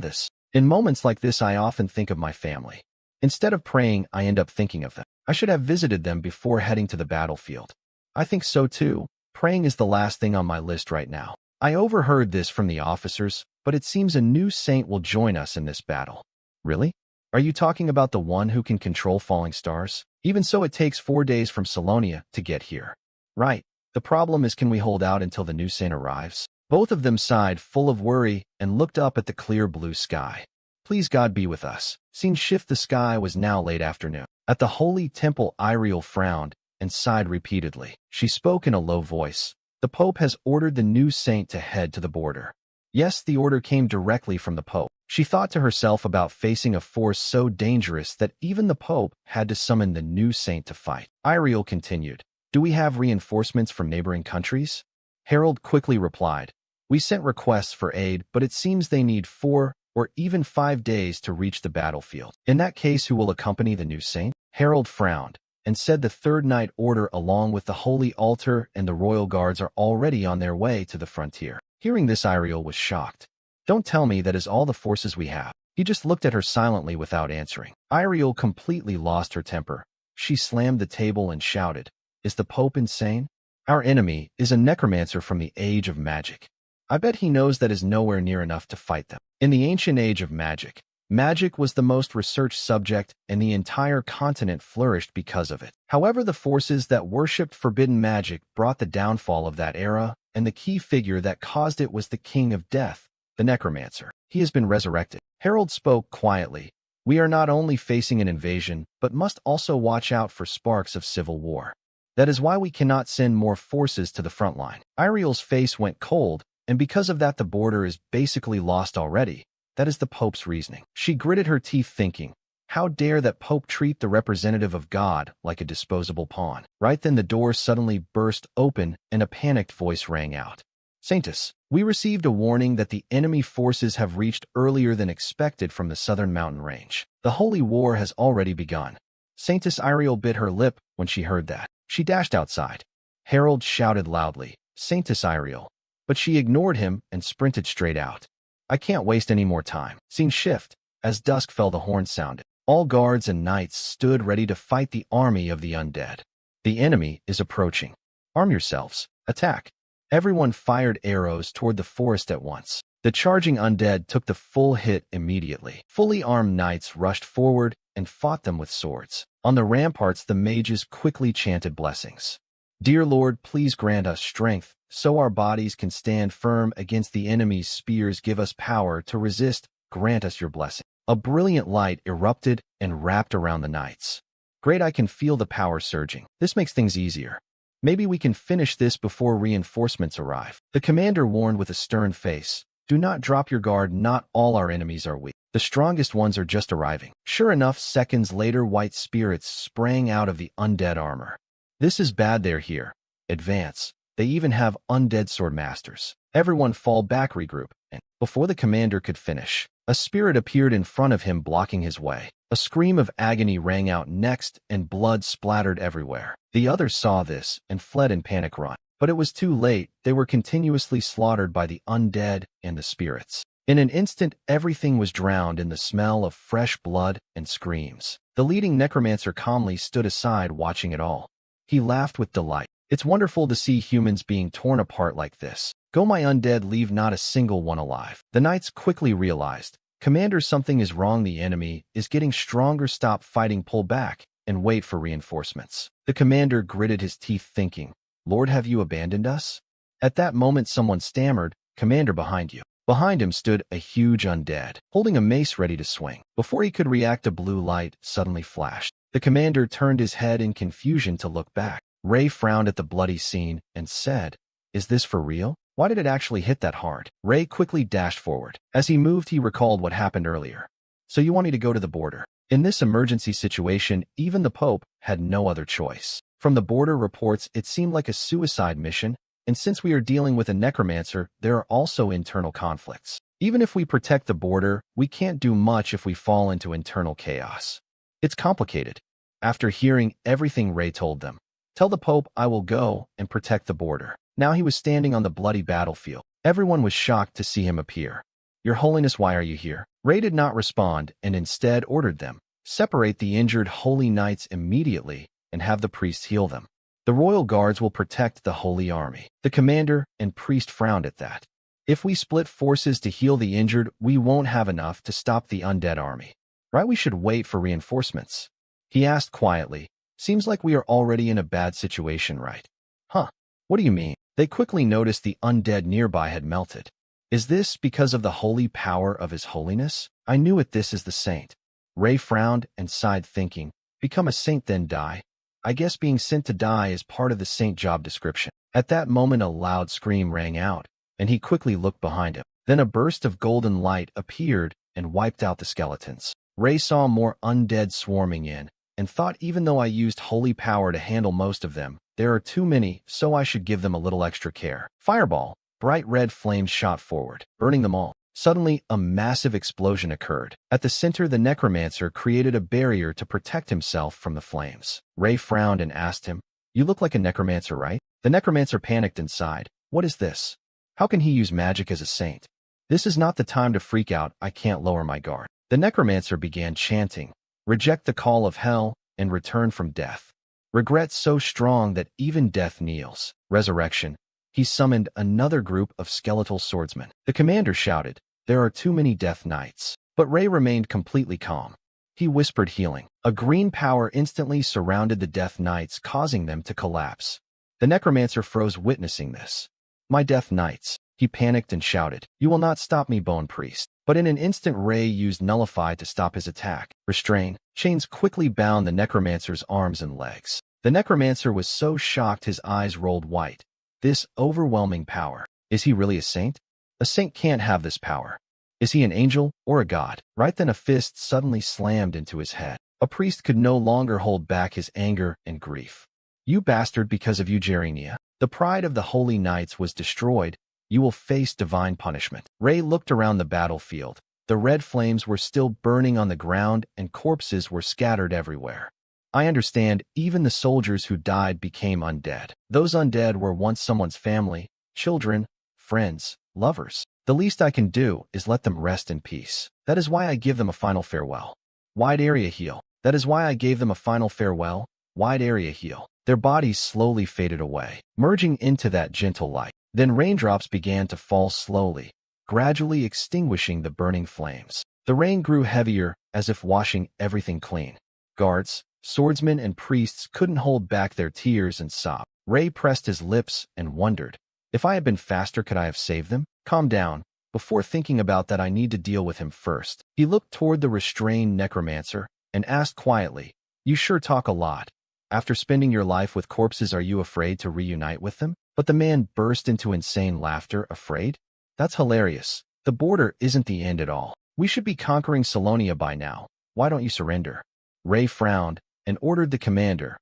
This. In moments like this, I often think of my family. Instead of praying, I end up thinking of them. I should have visited them before heading to the battlefield. I think so too. Praying is the last thing on my list right now. I overheard this from the officers, but it seems a new saint will join us in this battle. Really? Are you talking about the one who can control falling stars? Even so, it takes 4 days from Salonia to get here. Right. The problem is, can we hold out until the new saint arrives? Both of them sighed, full of worry, and looked up at the clear blue sky. Please God be with us. Seen shift the sky was now late afternoon. At the holy temple, Iriel frowned and sighed repeatedly. She spoke in a low voice. The Pope has ordered the new saint to head to the border. Yes, the order came directly from the Pope. She thought to herself about facing a force so dangerous that even the Pope had to summon the new saint to fight. Iriel continued, "Do we have reinforcements from neighboring countries?" Harold quickly replied, "We sent requests for aid, but it seems they need 4 or even 5 days to reach the battlefield. In that case, who will accompany the new saint?" Harold frowned and said the Third Knight Order, along with the Holy Altar and the Royal Guards, are already on their way to the frontier. Hearing this, Iriel was shocked. "Don't tell me that is all the forces we have." He just looked at her silently without answering. Iriel completely lost her temper. She slammed the table and shouted, "Is the Pope insane? Our enemy is a necromancer from the age of magic. I bet he knows that is nowhere near enough to fight them." In the ancient age of magic, magic was the most researched subject, and the entire continent flourished because of it. However, the forces that worshipped forbidden magic brought the downfall of that era, and the key figure that caused it was the King of Death, the necromancer. He has been resurrected. Harold spoke quietly. "We are not only facing an invasion, but must also watch out for sparks of civil war. That is why we cannot send more forces to the front line." Iriel's face went cold, and because of that, the border is basically lost already. That is the Pope's reasoning. She gritted her teeth thinking, how dare that Pope treat the representative of God like a disposable pawn? Right then, the door suddenly burst open and a panicked voice rang out. "Saintus, we received a warning that the enemy forces have reached earlier than expected from the southern mountain range. The holy war has already begun." Saintus Iriel bit her lip when she heard that. She dashed outside. Harold shouted loudly, "Saintus Iriel," but she ignored him and sprinted straight out. "I can't waste any more time." Scene shift. As dusk fell, the horn sounded. All guards and knights stood ready to fight the army of the undead. The enemy is approaching. Arm yourselves. Attack. Everyone fired arrows toward the forest at once. The charging undead took the full hit immediately. Fully armed knights rushed forward and fought them with swords. On the ramparts, the mages quickly chanted blessings. "Dear Lord, please grant us strength, so our bodies can stand firm against the enemy's spears. Give us power to resist. Grant us your blessing." A brilliant light erupted and wrapped around the knights. "Great, I can feel the power surging. This makes things easier. Maybe we can finish this before reinforcements arrive." The commander warned with a stern face, "Do not drop your guard. Not all our enemies are weak. The strongest ones are just arriving." Sure enough, seconds later, white spirits sprang out of the undead armor. "This is bad. They're here. Advance." They even have undead sword masters. Everyone fall back, regroup, and before the commander could finish, a spirit appeared in front of him, blocking his way. A scream of agony rang out next, and blood splattered everywhere. The others saw this and fled in panic run. But it was too late. They were continuously slaughtered by the undead and the spirits. In an instant, everything was drowned in the smell of fresh blood and screams. The leading necromancer calmly stood aside, watching it all. He laughed with delight. "It's wonderful to see humans being torn apart like this. Go, my undead, leave not a single one alive." The knights quickly realized, "Commander, something is wrong. The enemy is getting stronger. Stop fighting, pull back, and wait for reinforcements." The commander gritted his teeth, thinking, "Lord, have you abandoned us?" At that moment, someone stammered, "Commander, behind you." Behind him stood a huge undead, holding a mace ready to swing. Before he could react, a blue light suddenly flashed. The commander turned his head in confusion to look back. Ray frowned at the bloody scene and said, "Is this for real? Why did it actually hit that hard?" Ray quickly dashed forward. As he moved, he recalled what happened earlier. "So you want me to go to the border?" In this emergency situation, even the Pope had no other choice. From the border reports, it seemed like a suicide mission, and since we are dealing with a necromancer, there are also internal conflicts. Even if we protect the border, we can't do much if we fall into internal chaos. It's complicated. After hearing everything Ray told them, tell the Pope I will go and protect the border. Now he was standing on the bloody battlefield. Everyone was shocked to see him appear. Your Holiness, why are you here? Ray did not respond and instead ordered them, separate the injured holy knights immediately and have the priests heal them. The royal guards will protect the holy army. The commander and priest frowned at that. If we split forces to heal the injured, we won't have enough to stop the undead army. Right? We should wait for reinforcements. He asked quietly. Seems like we are already in a bad situation, right? Huh. What do you mean? They quickly noticed the undead nearby had melted. Is this because of the holy power of His Holiness? I knew it. This is the saint. Ray frowned and sighed, thinking, become a saint then die? I guess being sent to die is part of the saint job description. At that moment a loud scream rang out, and he quickly looked behind him. Then a burst of golden light appeared and wiped out the skeletons. Ray saw more undead swarming in, and thought, even though I used holy power to handle most of them, there are too many, so I should give them a little extra care. Fireball! Bright red flames shot forward, burning them all. Suddenly, a massive explosion occurred. At the center, the necromancer created a barrier to protect himself from the flames. Ray frowned and asked him, you look like a necromancer, right? The necromancer panicked and sighed. What is this? How can he use magic as a saint? This is not the time to freak out. I can't lower my guard. The necromancer began chanting, reject the call of hell and return from death. Regret so strong that even death kneels. Resurrection. He summoned another group of skeletal swordsmen. The commander shouted, there are too many death knights. But Ray remained completely calm. He whispered healing. A green power instantly surrounded the death knights, causing them to collapse. The necromancer froze witnessing this. My death knights. He panicked and shouted, you will not stop me, Bone Priest. But in an instant Ray used Nullify to stop his attack. Restrain. Chains quickly bound the necromancer's arms and legs. The necromancer was so shocked his eyes rolled white. This overwhelming power. Is he really a saint? A saint can't have this power. Is he an angel or a god? Right then a fist suddenly slammed into his head. A priest could no longer hold back his anger and grief. You bastard, because of you, Gerenia, the pride of the holy knights was destroyed. You will face divine punishment. Ray looked around the battlefield. The red flames were still burning on the ground and corpses were scattered everywhere. I understand, even the soldiers who died became undead. Those undead were once someone's family, children, friends, lovers. The least I can do is let them rest in peace. That is why I give them a final farewell. Wide area heal. That is why I gave them a final farewell. Wide area heal. Their bodies slowly faded away, merging into that gentle light. Then raindrops began to fall slowly, gradually extinguishing the burning flames. The rain grew heavier, as if washing everything clean. Guards, swordsmen and priests couldn't hold back their tears and sob. Ray pressed his lips and wondered, if I had been faster, could I have saved them? Calm down. Before thinking about that, I need to deal with him first. He looked toward the restrained necromancer and asked quietly, you sure talk a lot. After spending your life with corpses, are you afraid to reunite with them? But the man burst into insane laughter. Afraid? That's hilarious. The border isn't the end at all. We should be conquering Salonia by now. Why don't you surrender? Ray frowned and ordered the commander,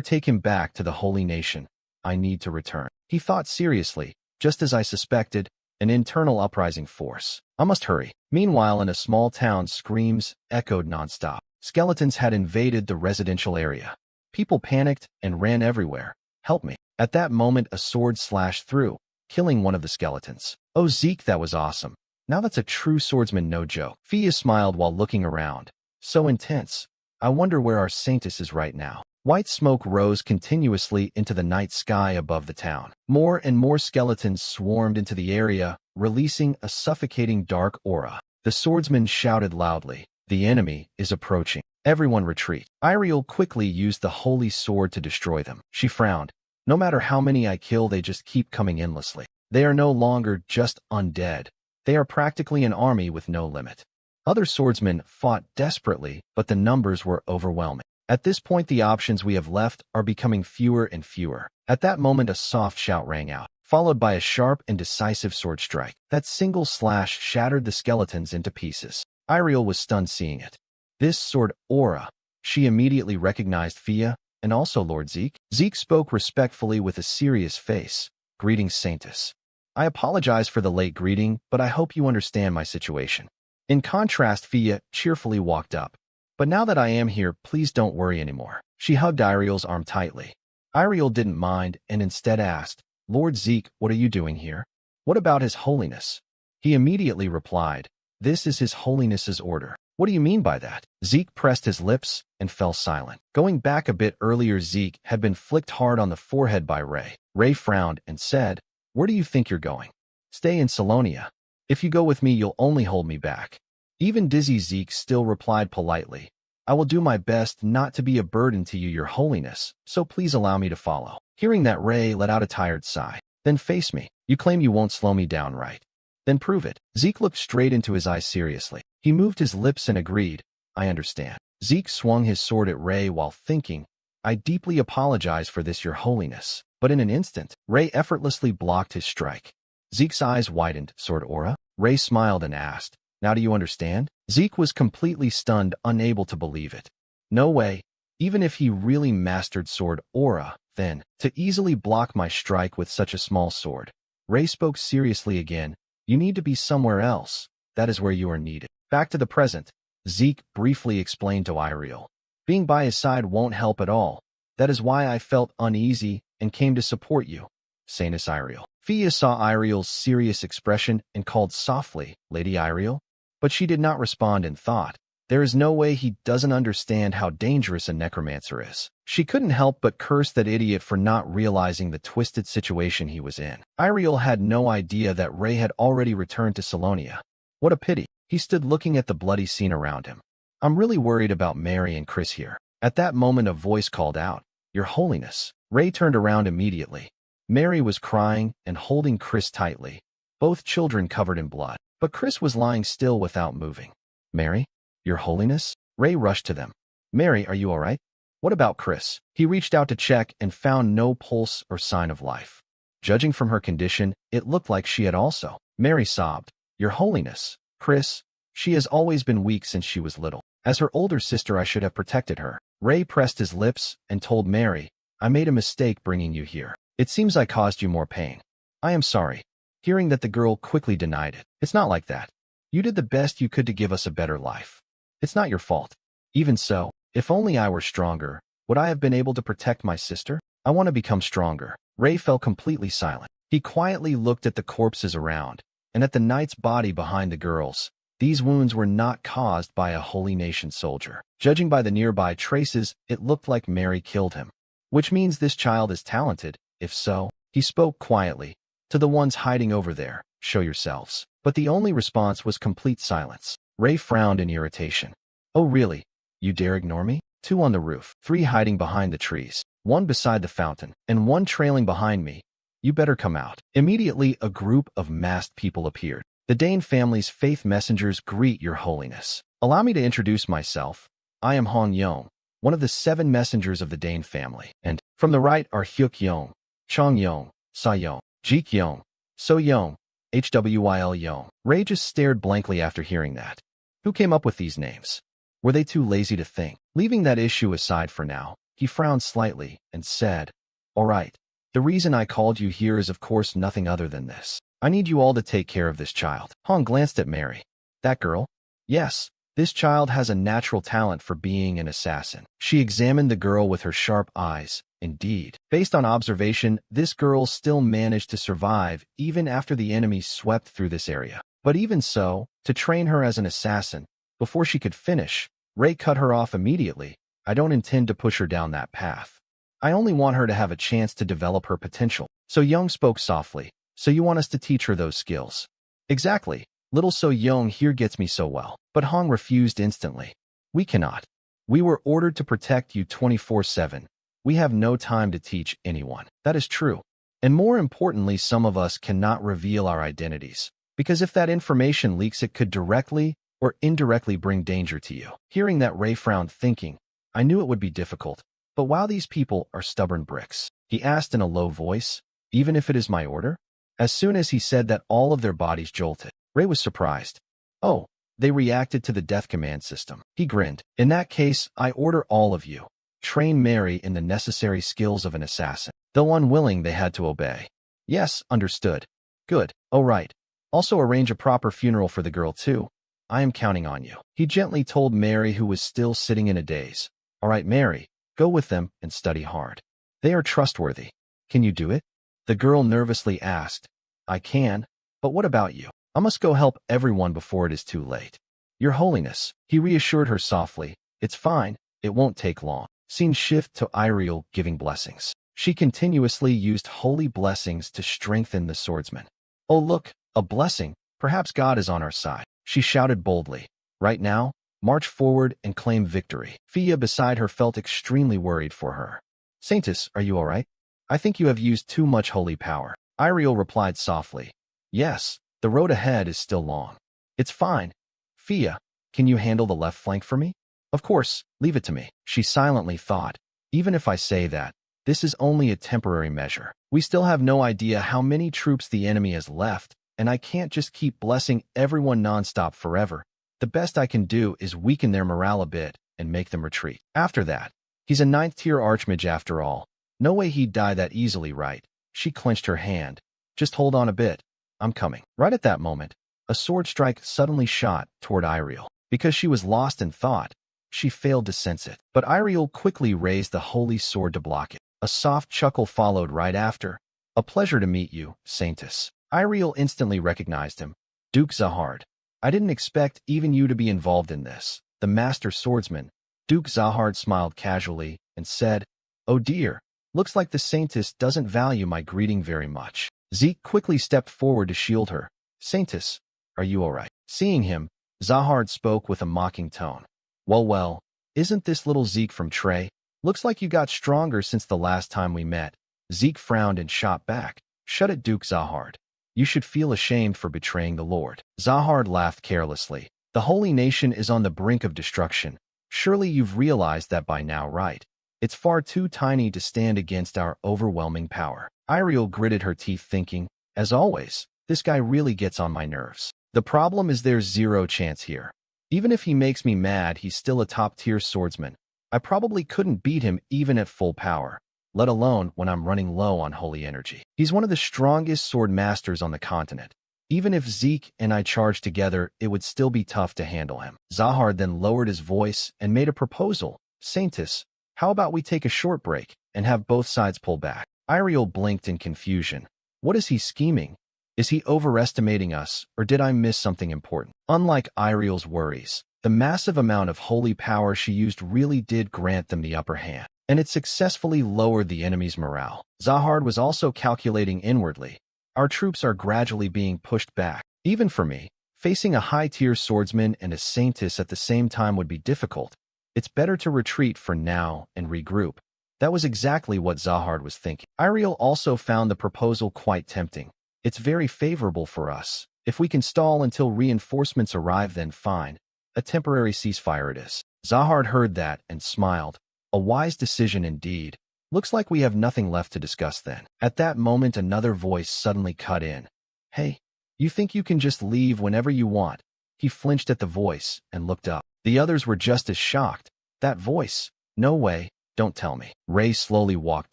take him back to the holy nation. I need to return. He thought seriously, just as I suspected, an internal uprising force. I must hurry. Meanwhile, in a small town, screams echoed nonstop. Skeletons had invaded the residential area. People panicked and ran everywhere. Help me. At that moment, a sword slashed through, killing one of the skeletons. Oh, Zeke, that was awesome. Now that's a true swordsman, no joke. Fia smiled while looking around. So intense. I wonder where our saintess is right now. White smoke rose continuously into the night sky above the town. More and more skeletons swarmed into the area, releasing a suffocating dark aura. The swordsman shouted loudly, the enemy is approaching. Everyone retreat. Iriel quickly used the holy sword to destroy them. She frowned. No matter how many I kill, they just keep coming endlessly. They are no longer just undead. They are practically an army with no limit. Other swordsmen fought desperately, but the numbers were overwhelming. At this point, the options we have left are becoming fewer and fewer. At that moment, a soft shout rang out, followed by a sharp and decisive sword strike. That single slash shattered the skeletons into pieces. Iriel was stunned seeing it. This sword aura. She immediately recognized Fia, and also Lord Zeke. Zeke spoke respectfully with a serious face. Greetings, Saintess. I apologize for the late greeting, but I hope you understand my situation. In contrast, Fia cheerfully walked up. But now that I am here, please don't worry anymore. She hugged Iriel's arm tightly. Iriel didn't mind and instead asked, Lord Zeke, what are you doing here? What about His Holiness? He immediately replied, This is His Holiness's order. What do you mean by that? Zeke pressed his lips and fell silent. Going back a bit earlier, Zeke had been flicked hard on the forehead by Ray. Ray frowned and said, Where do you think you're going? Stay in Salonia. If you go with me, you'll only hold me back. Even dizzy Zeke still replied politely, I will do my best not to be a burden to you, Your Holiness, so please allow me to follow. Hearing that, Ray let out a tired sigh. Then face me. You claim you won't slow me down, right? Then prove it. Zeke looked straight into his eyes seriously. He moved his lips and agreed, I understand. Zeke swung his sword at Ray while thinking, I deeply apologize for this, Your Holiness. But in an instant, Ray effortlessly blocked his strike. Zeke's eyes widened. Sword aura? Ray smiled and asked, Now do you understand? Zeke was completely stunned, unable to believe it. No way. Even if he really mastered sword aura, then, to easily block my strike with such a small sword. Ray spoke seriously again, You need to be somewhere else. That is where you are needed. Back to the present. Zeke briefly explained to Iriel. Being by his side won't help at all. That is why I felt uneasy and came to support you. Saintess Iriel. Fia saw Iriel's serious expression and called softly, Lady Iriel? But she did not respond and thought, There is no way he doesn't understand how dangerous a necromancer is. She couldn't help but curse that idiot for not realizing the twisted situation he was in. Iriel had no idea that Ray had already returned to Salonia. What a pity. He stood looking at the bloody scene around him. I'm really worried about Mary and Chris here. At that moment, a voice called out, Your Holiness. Ray turned around immediately. Mary was crying and holding Chris tightly, both children covered in blood. But Chris was lying still without moving. Mary? Your Holiness? Ray rushed to them. Mary, are you all right? What about Chris? He reached out to check and found no pulse or sign of life. Judging from her condition, it looked like she had also. Mary sobbed, Your Holiness. Chris, she has always been weak since she was little. As her older sister, I should have protected her. Ray pressed his lips and told Mary, I made a mistake bringing you here. It seems I caused you more pain. I am sorry. Hearing that, the girl quickly denied it. It's not like that. You did the best you could to give us a better life. It's not your fault. Even so, if only I were stronger, would I have been able to protect my sister? I want to become stronger. Ray fell completely silent. He quietly looked at the corpses around, and at the knight's body behind the girls. These wounds were not caused by a Holy Nation soldier. Judging by the nearby traces, it looked like Mary killed him. Which means this child is talented. If so, he spoke quietly, to the ones hiding over there, show yourselves. But the only response was complete silence. Ray frowned in irritation. Oh really? You dare ignore me? 2 on the roof, 3 hiding behind the trees, 1 beside the fountain, and 1 trailing behind me. You better come out. Immediately, a group of masked people appeared. The Dane family's faith messengers greet Your Holiness. Allow me to introduce myself. I am Hong Yong, one of the 7 messengers of the Dane family. And from the right are Hyuk Yong, Chong Yong, Sa Yong, Jik Yong, So Yong, Hwyl Yong. Ray just stared blankly after hearing that. Who came up with these names? Were they too lazy to think? Leaving that issue aside for now, he frowned slightly and said, All right. The reason I called you here is of course nothing other than this. I need you all to take care of this child. Hong glanced at Mary. That girl? Yes. This child has a natural talent for being an assassin. She examined the girl with her sharp eyes. Indeed, based on observation, this girl still managed to survive even after the enemy swept through this area. But even so, to train her as an assassin, before she could finish, Ray cut her off immediately. I don't intend to push her down that path. I only want her to have a chance to develop her potential. So Young spoke softly. So you want us to teach her those skills? Exactly. Little So Young here gets me so well. But Hong refused instantly. We cannot. We were ordered to protect you 24/7. We have no time to teach anyone. That is true. And more importantly, some of us cannot reveal our identities. Because if that information leaks, it could directly or indirectly bring danger to you. Hearing that, Ray frowned, thinking, I knew it would be difficult. But wow, these people are stubborn bricks. He asked in a low voice, even if it is my order? As soon as he said that, all of their bodies jolted. Ray was surprised. Oh, They reacted to the death command system. He grinned. In that case, I order all of you. Train Mary in the necessary skills of an assassin. Though unwilling, they had to obey. Yes, understood. Good. Oh right. Also arrange a proper funeral for the girl too. I am counting on you. He gently told Mary, who was still sitting in a daze. All right, Mary, go with them and study hard. They are trustworthy. Can you do it? The girl nervously asked. I can, but what about you? I must go help everyone before it is too late. Your Holiness, he reassured her softly. It's fine, it won't take long. Scene shift to Iriel giving blessings. She continuously used holy blessings to strengthen the swordsman. Oh look, a blessing. Perhaps God is on our side. She shouted boldly. Right now, march forward and claim victory. Fia beside her felt extremely worried for her. Saintess, are you all right? I think you have used too much holy power. Iriel replied softly. Yes, the road ahead is still long. It's fine. Fia, can you handle the left flank for me? Of course, leave it to me. She silently thought. Even if I say that, this is only a temporary measure. We still have no idea how many troops the enemy has left, and I can't just keep blessing everyone nonstop forever. The best I can do is weaken their morale a bit and make them retreat. After that, he's a 9th-tier archmage after all. No way he'd die that easily, right? She clenched her hand. Just hold on a bit. I'm coming. Right at that moment, a sword strike suddenly shot toward Iriel. Because she was lost in thought, she failed to sense it. But Iriel quickly raised the holy sword to block it. A soft chuckle followed right after. A pleasure to meet you, Saintess. Iriel instantly recognized him. Duke Zahard. I didn't expect even you to be involved in this. The master swordsman, Duke Zahard, smiled casually and said, Oh dear, looks like the Saintess doesn't value my greeting very much. Zeke quickly stepped forward to shield her. Saintess, are you all right? Seeing him, Zahard spoke with a mocking tone. Well, isn't this little Zeke from Trey? Looks like you got stronger since the last time we met. Zeke frowned and shot back. Shut it, Duke Zahard. You should feel ashamed for betraying the Lord. Zahard laughed carelessly. The holy nation is on the brink of destruction. Surely you've realized that by now, right? It's far too tiny to stand against our overwhelming power. Iriel gritted her teeth thinking, as always, this guy really gets on my nerves. The problem is there's zero chance here. Even if he makes me mad, he's still a top-tier swordsman. I probably couldn't beat him even at full power, let alone when I'm running low on holy energy. He's one of the strongest sword masters on the continent. Even if Zeke and I charged together, it would still be tough to handle him. Zahard then lowered his voice and made a proposal. Saintess, how about we take a short break and have both sides pull back? Iriel blinked in confusion. What is he scheming? Is he overestimating us, or did I miss something important? Unlike Iriel's worries, the massive amount of holy power she used really did grant them the upper hand, and it successfully lowered the enemy's morale. Zahard was also calculating inwardly. Our troops are gradually being pushed back. Even for me, facing a high-tier swordsman and a Saintess at the same time would be difficult. It's better to retreat for now and regroup. That was exactly what Zahard was thinking. Iriel also found the proposal quite tempting. It's very favorable for us. If we can stall until reinforcements arrive, then fine. A temporary ceasefire it is. Zahard heard that and smiled. A wise decision indeed. Looks like we have nothing left to discuss then. At that moment, another voice suddenly cut in. Hey, you think you can just leave whenever you want? He flinched at the voice and looked up. The others were just as shocked. That voice? No way, don't tell me. Ray slowly walked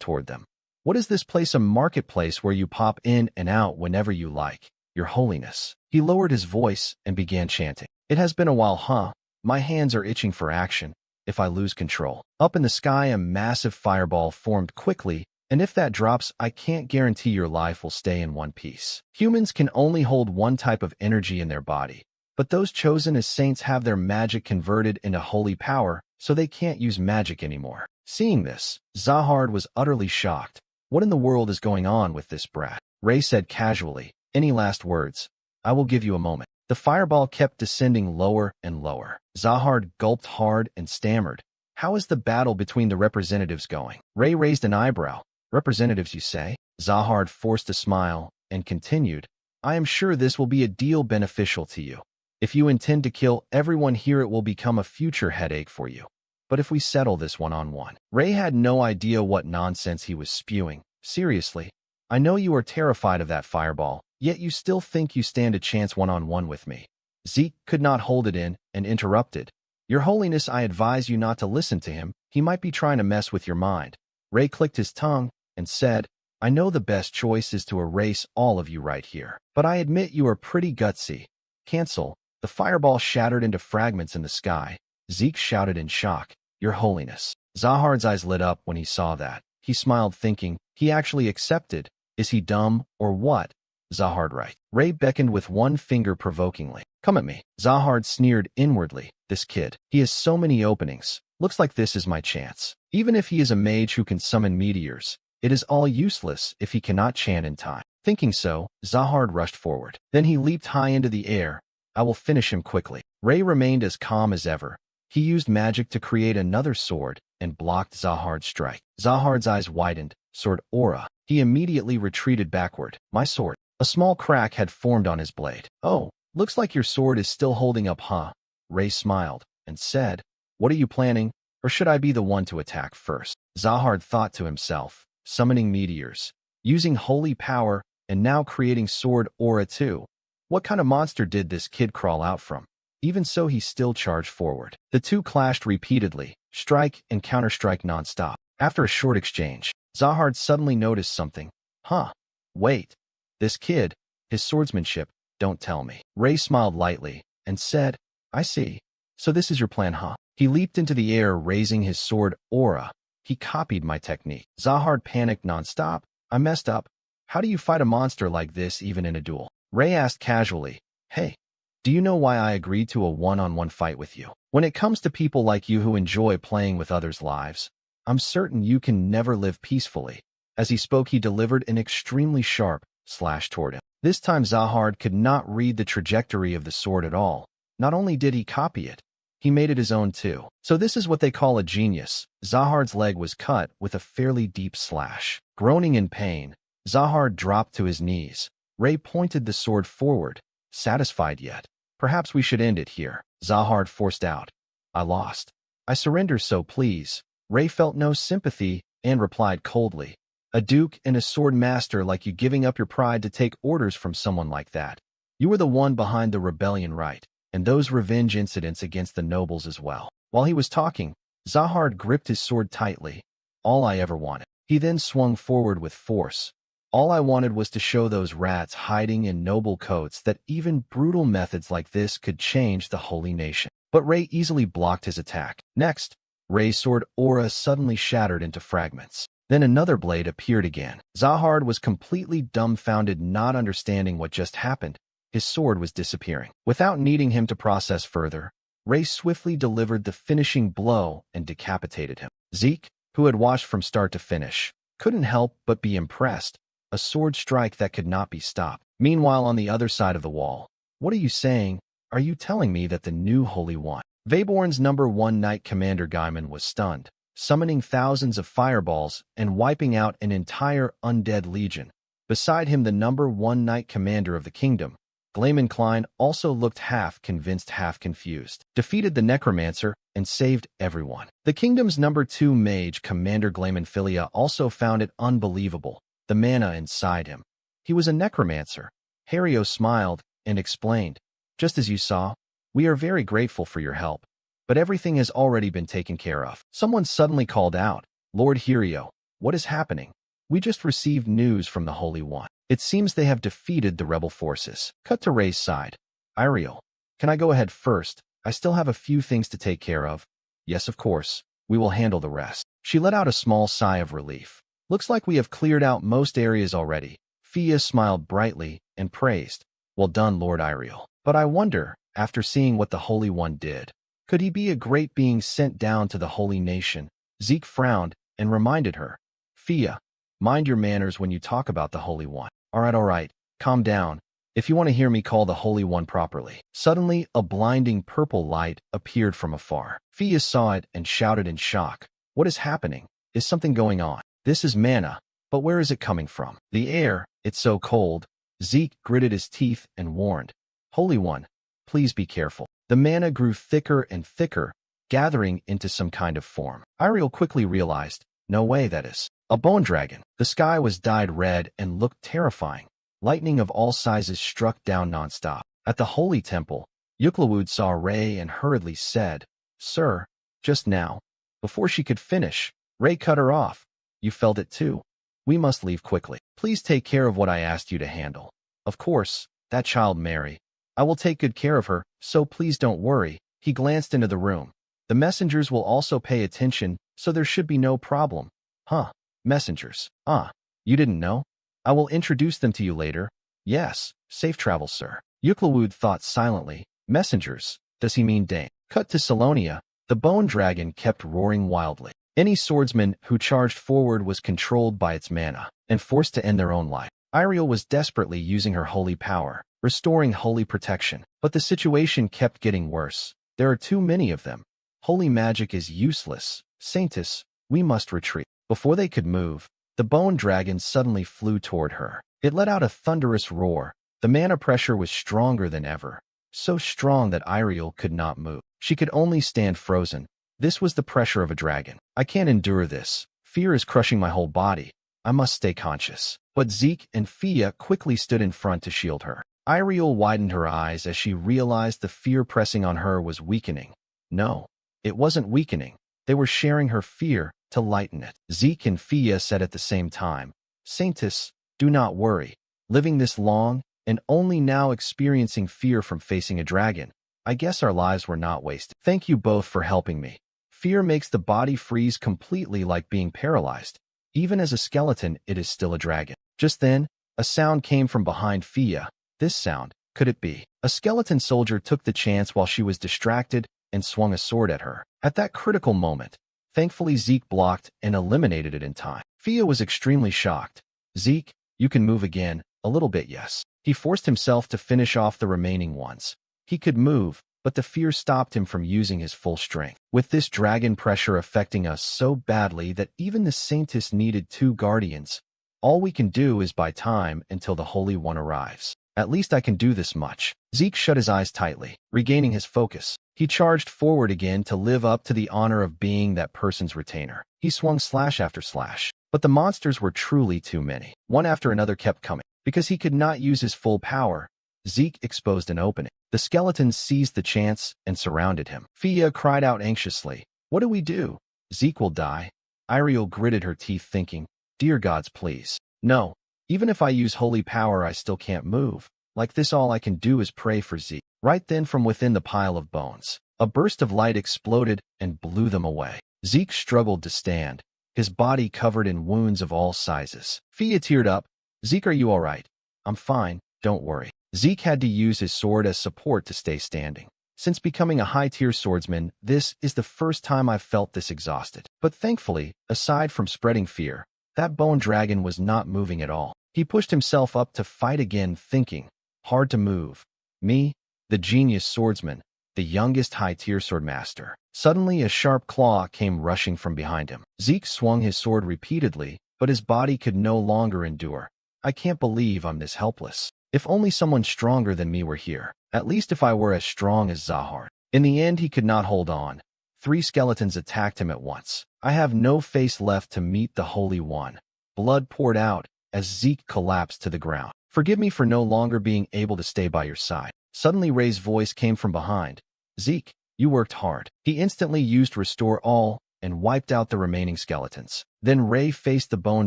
toward them. What is this place, a marketplace where you pop in and out whenever you like? Your Holiness. He lowered his voice and began chanting. It has been a while, huh? My hands are itching for action. If I lose control. Up in the sky, a massive fireball formed quickly, and if that drops, I can't guarantee your life will stay in one piece. Humans can only hold one type of energy in their body, but those chosen as saints have their magic converted into holy power, so they can't use magic anymore. Seeing this, Zahard was utterly shocked. What in the world is going on with this brat? Ray said casually. Any last words? I will give you a moment. The fireball kept descending lower and lower. Zahard gulped hard and stammered. How is the battle between the representatives going? Ray raised an eyebrow. Representatives, you say? Zahard forced a smile and continued. I am sure this will be a deal beneficial to you. If you intend to kill everyone here, it will become a future headache for you. But if we settle this one-on-one. Ray had no idea what nonsense he was spewing. Seriously, I know you are terrified of that fireball, yet you still think you stand a chance one-on-one with me. Zeke could not hold it in and interrupted. Your Holiness, I advise you not to listen to him. He might be trying to mess with your mind. Ray clicked his tongue and said, I know the best choice is to erase all of you right here. But I admit you are pretty gutsy. Cancel. The fireball shattered into fragments in the sky. Zeke shouted in shock, Your Holiness. Zahard's eyes lit up when he saw that. He smiled, thinking, he actually accepted. Is he dumb or what? Zahard right. Ray beckoned with one finger provokingly. Come at me. Zahard sneered inwardly. This kid. He has so many openings. Looks like this is my chance. Even if he is a mage who can summon meteors, it is all useless if he cannot chant in time. Thinking so, Zahard rushed forward. Then he leaped high into the air. I will finish him quickly. Ray remained as calm as ever. He used magic to create another sword and blocked Zahard's strike. Zahard's eyes widened. Sword aura. He immediately retreated backward. My sword. A small crack had formed on his blade. Oh, looks like your sword is still holding up, huh? Ray smiled and said, What are you planning? Or should I be the one to attack first? Zahard thought to himself, summoning meteors, using holy power, and now creating sword aura too. What kind of monster did this kid crawl out from? Even so, he still charged forward. The two clashed repeatedly, strike and counterstrike nonstop. After a short exchange, Zahard suddenly noticed something. Huh. Wait. This kid, his swordsmanship, don't tell me. Ray smiled lightly and said, I see. So this is your plan, huh? He leaped into the air, raising his sword aura. He copied my technique. Zahard panicked nonstop. I messed up. How do you fight a monster like this even in a duel? Ray asked casually, Hey, do you know why I agreed to a one-on-one fight with you? When it comes to people like you who enjoy playing with others' lives, I'm certain you can never live peacefully. As he spoke, he delivered an extremely sharp slash toward him. This time Zahard could not read the trajectory of the sword at all. Not only did he copy it, he made it his own too. So this is what they call a genius. Zahard's leg was cut with a fairly deep slash. Groaning in pain, Zahard dropped to his knees. Ray pointed the sword forward. Satisfied yet? Perhaps we should end it here. Zahard forced out. I lost. I surrender, so please. Ray felt no sympathy and replied coldly. A duke and a sword master like you giving up your pride to take orders from someone like that. You were the one behind the rebellion, right? And those revenge incidents against the nobles as well. While he was talking, Zahard gripped his sword tightly. All I ever wanted. He then swung forward with force. All I wanted was to show those rats hiding in noble coats that even brutal methods like this could change the holy nation. But Ray easily blocked his attack. Next, Ray's sword aura suddenly shattered into fragments. Then another blade appeared again. Zahard was completely dumbfounded, not understanding what just happened. His sword was disappearing. Without needing him to process further, Ray swiftly delivered the finishing blow and decapitated him. Zeke, who had watched from start to finish, couldn't help but be impressed. A sword strike that could not be stopped. Meanwhile, on the other side of the wall, what are you saying? Are you telling me that the new Holy One, Vaborn's #1 Knight Commander Gaiman, was stunned, summoning thousands of fireballs and wiping out an entire undead legion? Beside him, the #1 Knight Commander of the kingdom, Glayman Klein, also looked half convinced, half confused. Defeated the necromancer and saved everyone. The kingdom's #2 mage, Commander Glayman Philia, also found it unbelievable. The mana inside him. He was a necromancer. Hario smiled and explained, Just as you saw, we are very grateful for your help, but everything has already been taken care of. Someone suddenly called out, Lord Hario, what is happening? We just received news from the Holy One. It seems they have defeated the rebel forces. Cut to Ray's side. Iriel, can I go ahead first? I still have a few things to take care of. Yes, of course. We will handle the rest. She let out a small sigh of relief. Looks like we have cleared out most areas already. Fia smiled brightly and praised. Well done, Lord Iriel. But I wonder, after seeing what the Holy One did, could he be a great being sent down to the holy nation? Zeke frowned and reminded her. Fia, mind your manners when you talk about the Holy One. All right, calm down. If you want to hear me call the Holy One properly. Suddenly, a blinding purple light appeared from afar. Fia saw it and shouted in shock. What is happening? Is something going on? This is mana, but where is it coming from? The air, it's so cold. Zeke gritted his teeth and warned. Holy One, please be careful. The mana grew thicker and thicker, gathering into some kind of form. Iriel quickly realized, no way, that is a bone dragon. The sky was dyed red and looked terrifying. Lightning of all sizes struck down nonstop. At the holy temple, Yuklawud saw Ray and hurriedly said, "Sir, just now." Before she could finish, Ray cut her off. "You felt it too. We must leave quickly. Please take care of what I asked you to handle. Of course, that child Mary. I will take good care of her, so please don't worry." He glanced into the room. "The messengers will also pay attention, so there should be no problem." "Huh, messengers. Ah, you didn't know? I will introduce them to you later." "Yes, safe travels, sir." Yuklawud thought silently. Messengers? Does he mean Dane? Cut to Salonia. The bone dragon kept roaring wildly. Any swordsman who charged forward was controlled by its mana and forced to end their own life. Iriel was desperately using her holy power, restoring holy protection, but the situation kept getting worse. There are too many of them. Holy magic is useless. Saintess, we must retreat. Before they could move, the bone dragon suddenly flew toward her. It let out a thunderous roar. The mana pressure was stronger than ever, so strong that Iriel could not move. She could only stand frozen. This was the pressure of a dragon. "I can't endure this. Fear is crushing my whole body. I must stay conscious." But Zeke and Fia quickly stood in front to shield her. Iriel widened her eyes as she realized the fear pressing on her was weakening. No, it wasn't weakening. They were sharing her fear to lighten it. Zeke and Fia said at the same time, "Saintess, do not worry. Living this long, and only now experiencing fear from facing a dragon, I guess our lives were not wasted. Thank you both for helping me. Fear makes the body freeze completely, like being paralyzed. Even as a skeleton, it is still a dragon." Just then, a sound came from behind Fia. This sound, could it be? A skeleton soldier took the chance while she was distracted and swung a sword at her. At that critical moment, thankfully Zeke blocked and eliminated it in time. Fia was extremely shocked. "Zeke, you can move again, a little bit, yes." He forced himself to finish off the remaining ones. He could move, but the fear stopped him from using his full strength. With this dragon pressure affecting us so badly that even the Saintess needed 2 guardians, all we can do is buy time until the Holy One arrives. At least I can do this much. Zeke shut his eyes tightly, regaining his focus. He charged forward again to live up to the honor of being that person's retainer. He swung slash after slash, but the monsters were truly too many. One after another kept coming. Because he could not use his full power, Zeke exposed an opening. The skeletons seized the chance and surrounded him. Fia cried out anxiously, "What do we do? Zeke will die." Iriel gritted her teeth thinking, "Dear gods, please. No. Even if I use holy power, I still can't move. Like this, all I can do is pray for Zeke." Right then, from within the pile of bones, a burst of light exploded and blew them away. Zeke struggled to stand, his body covered in wounds of all sizes. Fia teared up. "Zeke, are you all right?" "I'm fine, don't worry." Zeke had to use his sword as support to stay standing. Since becoming a high-tier swordsman, this is the first time I've felt this exhausted. But thankfully, aside from spreading fear, that bone dragon was not moving at all. He pushed himself up to fight again, thinking, "Hard to move. Me, the genius swordsman, the youngest high-tier swordmaster." Suddenly, a sharp claw came rushing from behind him. Zeke swung his sword repeatedly, but his body could no longer endure. "I can't believe I'm this helpless. If only someone stronger than me were here. At least if I were as strong as Zahar." In the end, he could not hold on. 3 skeletons attacked him at once. "I have no face left to meet the Holy One." Blood poured out as Zeke collapsed to the ground. "Forgive me for no longer being able to stay by your side." Suddenly, Ray's voice came from behind. "Zeke, you worked hard." He instantly used Restore All and wiped out the remaining skeletons. Then Ray faced the bone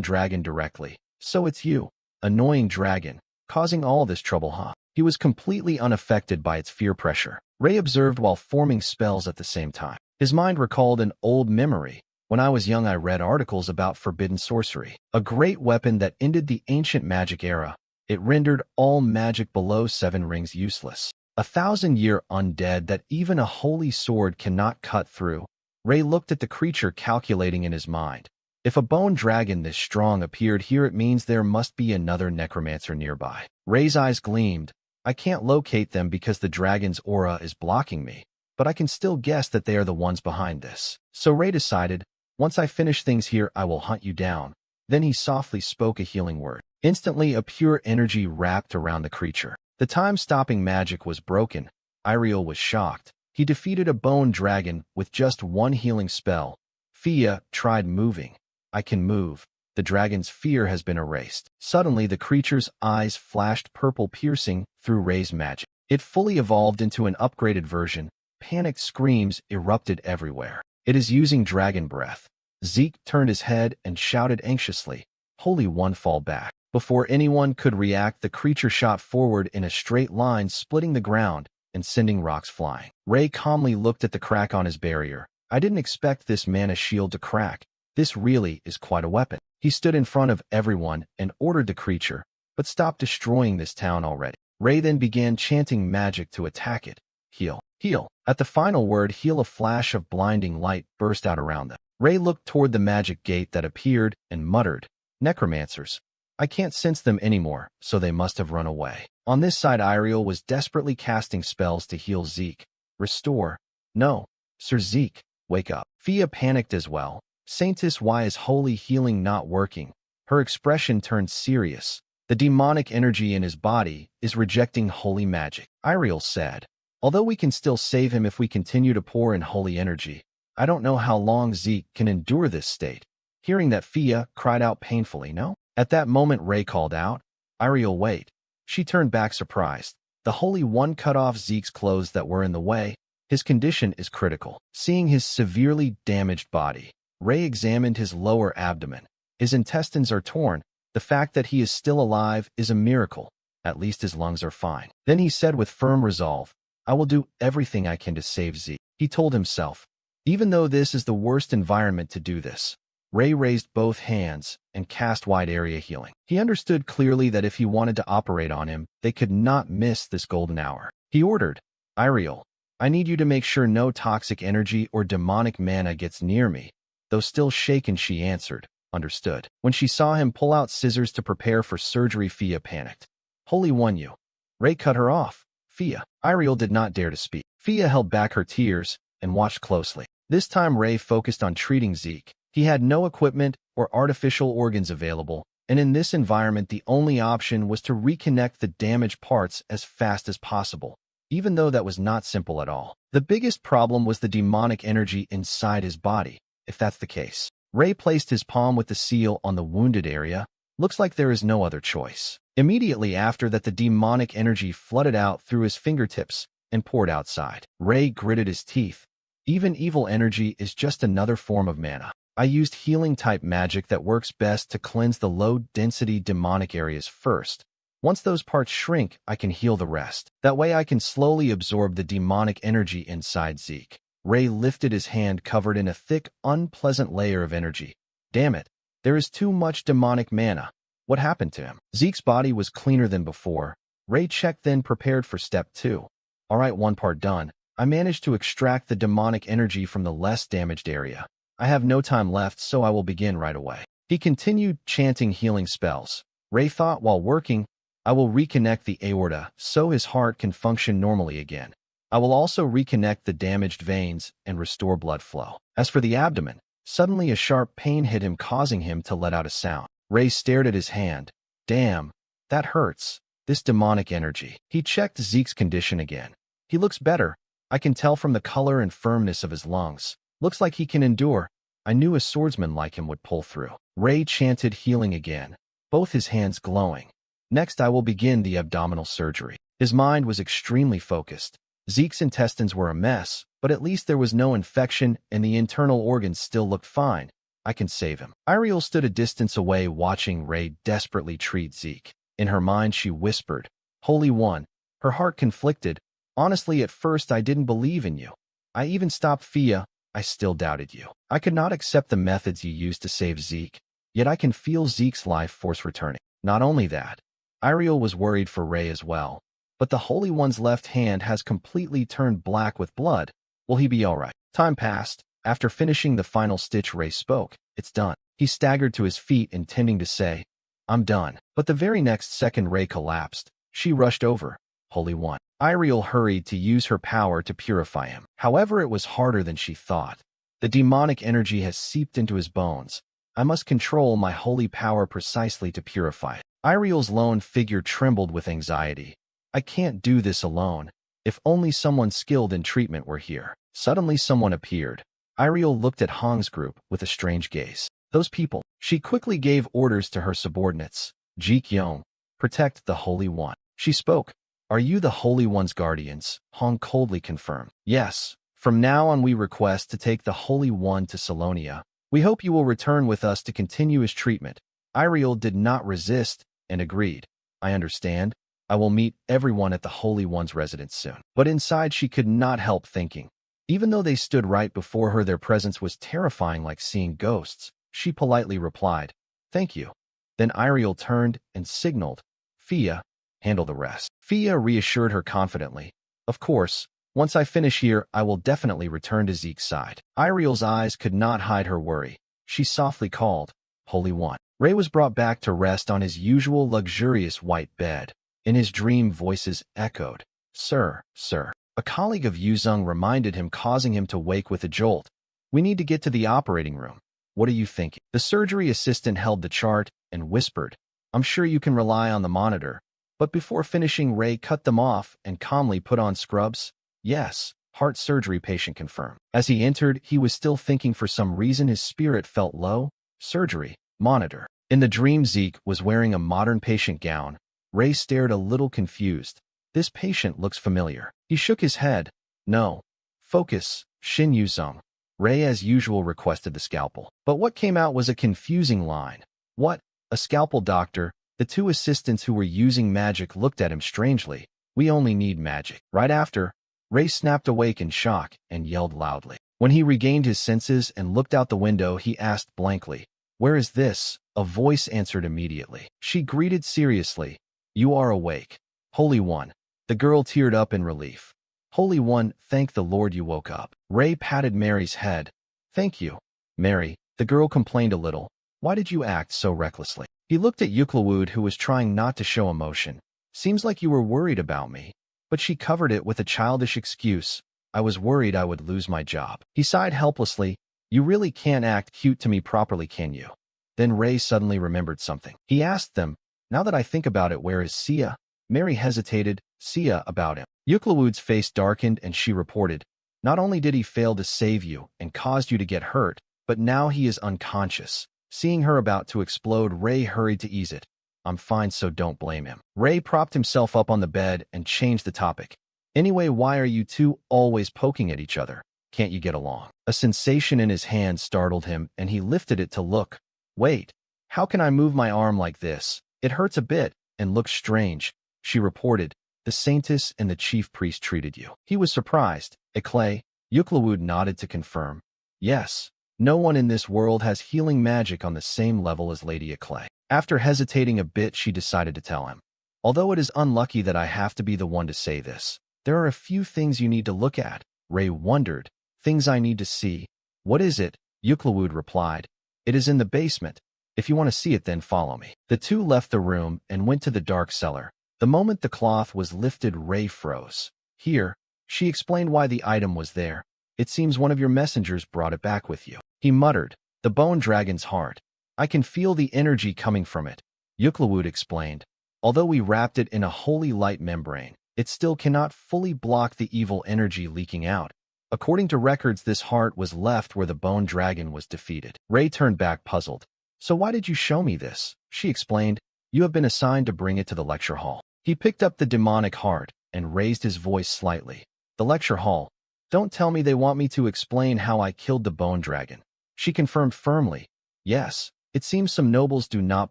dragon directly. "So it's you, annoying dragon, causing all this trouble, huh?" He was completely unaffected by its fear pressure. Ray observed while forming spells at the same time. His mind recalled an old memory. "When I was young, I read articles about forbidden sorcery, a great weapon that ended the ancient magic era. It rendered all magic below 7 rings useless. 1,000-year undead that even a holy sword cannot cut through." Ray looked at the creature, calculating in his mind. If a bone dragon this strong appeared here, it means there must be another necromancer nearby. Ray's eyes gleamed. "I can't locate them because the dragon's aura is blocking me, but I can still guess that they are the ones behind this." So Ray decided, "Once I finish things here, I will hunt you down." Then he softly spoke a healing word. Instantly, a pure energy wrapped around the creature. The time-stopping magic was broken. Iriel was shocked. He defeated a bone dragon with just 1 healing spell. Fia tried moving. "I can move. The dragon's fear has been erased." Suddenly, the creature's eyes flashed purple, piercing through Ray's magic. It fully evolved into an upgraded version. Panicked screams erupted everywhere. It is using dragon breath. Zeke turned his head and shouted anxiously, "Holy One, fall back." Before anyone could react, the creature shot forward in a straight line, splitting the ground and sending rocks flying. Ray calmly looked at the crack on his barrier. "I didn't expect this mana shield to crack. This really is quite a weapon." He stood in front of everyone and ordered the creature, "But stop destroying this town already." Ray then began chanting magic to attack it. "Heal, heal." At the final word, "heal," a flash of blinding light burst out around them. Ray looked toward the magic gate that appeared and muttered, "Necromancers. I can't sense them anymore, so they must have run away." On this side, Iriel was desperately casting spells to heal Zeke. "Restore." "No, Sir Zeke, wake up." Fia panicked as well. "Saintis, why is holy healing not working?" Her expression turned serious. "The demonic energy in his body is rejecting holy magic," Iriel said. "Although we can still save him if we continue to pour in holy energy. I don't know how long Zeke can endure this state." Hearing that, Fia cried out painfully, "No." At that moment, Ray called out, "Iriel, wait." She turned back surprised. The Holy One cut off Zeke's clothes that were in the way. "His condition is critical." Seeing his severely damaged body, Ray examined his lower abdomen. His intestines are torn. The fact that he is still alive is a miracle. At least his lungs are fine. Then he said with firm resolve, "I will do everything I can to save Zeke." He told himself, even though this is the worst environment to do this. Ray raised both hands and cast wide area healing. He understood clearly that if he wanted to operate on him, they could not miss this golden hour. He ordered, "Iriel, I need you to make sure no toxic energy or demonic mana gets near me." Though still shaken, she answered, "Understood." When she saw him pull out scissors to prepare for surgery, Fia panicked. "Holy One, you." Ray cut her off. "Fia." Iriel did not dare to speak. Fia held back her tears and watched closely. This time Ray focused on treating Zeke. He had no equipment or artificial organs available, and in this environment the only option was to reconnect the damaged parts as fast as possible, even though that was not simple at all. The biggest problem was the demonic energy inside his body. If that's the case, Ray placed his palm with the seal on the wounded area. Looks like there is no other choice. Immediately after that, the demonic energy flooded out through his fingertips and poured outside. Ray gritted his teeth. Even evil energy is just another form of mana. I used healing-type magic that works best to cleanse the low-density demonic areas first. Once those parts shrink, I can heal the rest. That way I can slowly absorb the demonic energy inside Zeke. Ray lifted his hand covered in a thick, unpleasant layer of energy. "Damn it, there is too much demonic mana. What happened to him?" Zeke's body was cleaner than before. Ray checked, then prepared for step 2. "All right, one part done. I managed to extract the demonic energy from the less damaged area. I have no time left, so I will begin right away." He continued chanting healing spells. Ray thought while working, "I will reconnect the aorta so his heart can function normally again. I will also reconnect the damaged veins and restore blood flow." As for the abdomen, suddenly a sharp pain hit him, causing him to let out a sound. Ray stared at his hand. "Damn, that hurts. This demonic energy." He checked Zeke's condition again. "He looks better. I can tell from the color and firmness of his lungs. Looks like he can endure. I knew a swordsman like him would pull through." Ray chanted healing again, both his hands glowing. "Next I will begin the abdominal surgery." His mind was extremely focused. Zeke's intestines were a mess, but at least there was no infection and the internal organs still looked fine. I can save him. Iriel stood a distance away watching Ray desperately treat Zeke. In her mind she whispered, "Holy One." Her heart conflicted. "Honestly, at first I didn't believe in you. I even stopped Fia. I still doubted you. I could not accept the methods you used to save Zeke. Yet I can feel Zeke's life force returning." Not only that, Iriel was worried for Ray as well. "But the Holy One's left hand has completely turned black with blood. Will he be all right?" Time passed. After finishing the final stitch, Ray spoke. "It's done." He staggered to his feet, intending to say, "I'm done." But the very next second Ray collapsed. She rushed over. "Holy One." Iriel hurried to use her power to purify him. However, it was harder than she thought. The demonic energy has seeped into his bones. I must control my holy power precisely to purify it. Iriel's lone figure trembled with anxiety. "I can't do this alone. If only someone skilled in treatment were here." Suddenly someone appeared. Iriel looked at Hong's group with a strange gaze. "Those people." She quickly gave orders to her subordinates. "Ji Kyung, protect the Holy One." She spoke. Are you the Holy One's guardians? Hong coldly confirmed. Yes. From now on we request to take the Holy One to Salonia. We hope you will return with us to continue his treatment. Iriel did not resist and agreed. I understand. I will meet everyone at the Holy One's residence soon. But inside she could not help thinking. Even though they stood right before her, their presence was terrifying, like seeing ghosts. She politely replied, "Thank you." Then Iriel turned and signaled, "Fia, handle the rest." Fia reassured her confidently, "Of course, once I finish here, I will definitely return to Zeke's side." Iriel's eyes could not hide her worry. She softly called, "Holy One." Ray was brought back to rest on his usual luxurious white bed. In his dream, voices echoed, "Sir, sir." A colleague of Yuzong reminded him, causing him to wake with a jolt. "We need to get to the operating room. What are you thinking?" The surgery assistant held the chart and whispered, "I'm sure you can rely on the monitor." But before finishing, Ray cut them off and calmly put on scrubs. "Yes," heart surgery patient confirmed. As he entered, he was still thinking. For some reason, his spirit felt low. Surgery, monitor. In the dream, Zeke was wearing a modern patient gown. Ray stared, a little confused. "This patient looks familiar." He shook his head. "No. Focus, Shin Yuzong." Ray, as usual, requested the scalpel. But what came out was a confusing line. "What? A scalpel, doctor?" The two assistants who were using magic looked at him strangely. "We only need magic." Right after, Ray snapped awake in shock and yelled loudly. When he regained his senses and looked out the window, he asked blankly, "Where is this?" A voice answered immediately. She greeted seriously, "You are awake. Holy One." The girl teared up in relief. "Holy One, thank the Lord you woke up." Ray patted Mary's head. "Thank you, Mary." The girl complained a little. "Why did you act so recklessly?" He looked at Euclid, who was trying not to show emotion. "Seems like you were worried about me." But she covered it with a childish excuse. "I was worried I would lose my job." He sighed helplessly. "You really can't act cute to me properly, can you?" Then Ray suddenly remembered something. He asked them, "Now that I think about it, where is Sia?" Mary hesitated. "Sia, about him." Euclid's face darkened and she reported, "Not only did he fail to save you and caused you to get hurt, but now he is unconscious." Seeing her about to explode, Ray hurried to ease it. "I'm fine, so don't blame him." Ray propped himself up on the bed and changed the topic. "Anyway, why are you two always poking at each other? Can't you get along?" A sensation in his hand startled him and he lifted it to look. "Wait, how can I move my arm like this? It hurts a bit and looks strange." She reported, "The saintess and the chief priest treated you." He was surprised. "Eclay?" Euclid nodded to confirm. "Yes. No one in this world has healing magic on the same level as Lady Eclay." After hesitating a bit, she decided to tell him. "Although it is unlucky that I have to be the one to say this, there are a few things you need to look at." Ray wondered. "Things I need to see? What is it?" Euclid replied. "It is in the basement. If you want to see it, then follow me." The two left the room and went to the dark cellar. The moment the cloth was lifted, Ray froze. "Here," she explained why the item was there. "It seems one of your messengers brought it back with you." He muttered, "The bone dragon's heart. I can feel the energy coming from it." Euclid explained, "Although we wrapped it in a holy light membrane, it still cannot fully block the evil energy leaking out. According to records, this heart was left where the bone dragon was defeated." Ray turned back puzzled. "So why did you show me this?" She explained, "You have been assigned to bring it to the lecture hall." He picked up the demonic heart and raised his voice slightly. "The lecture hall? Don't tell me they want me to explain how I killed the bone dragon." She confirmed firmly, "Yes. It seems some nobles do not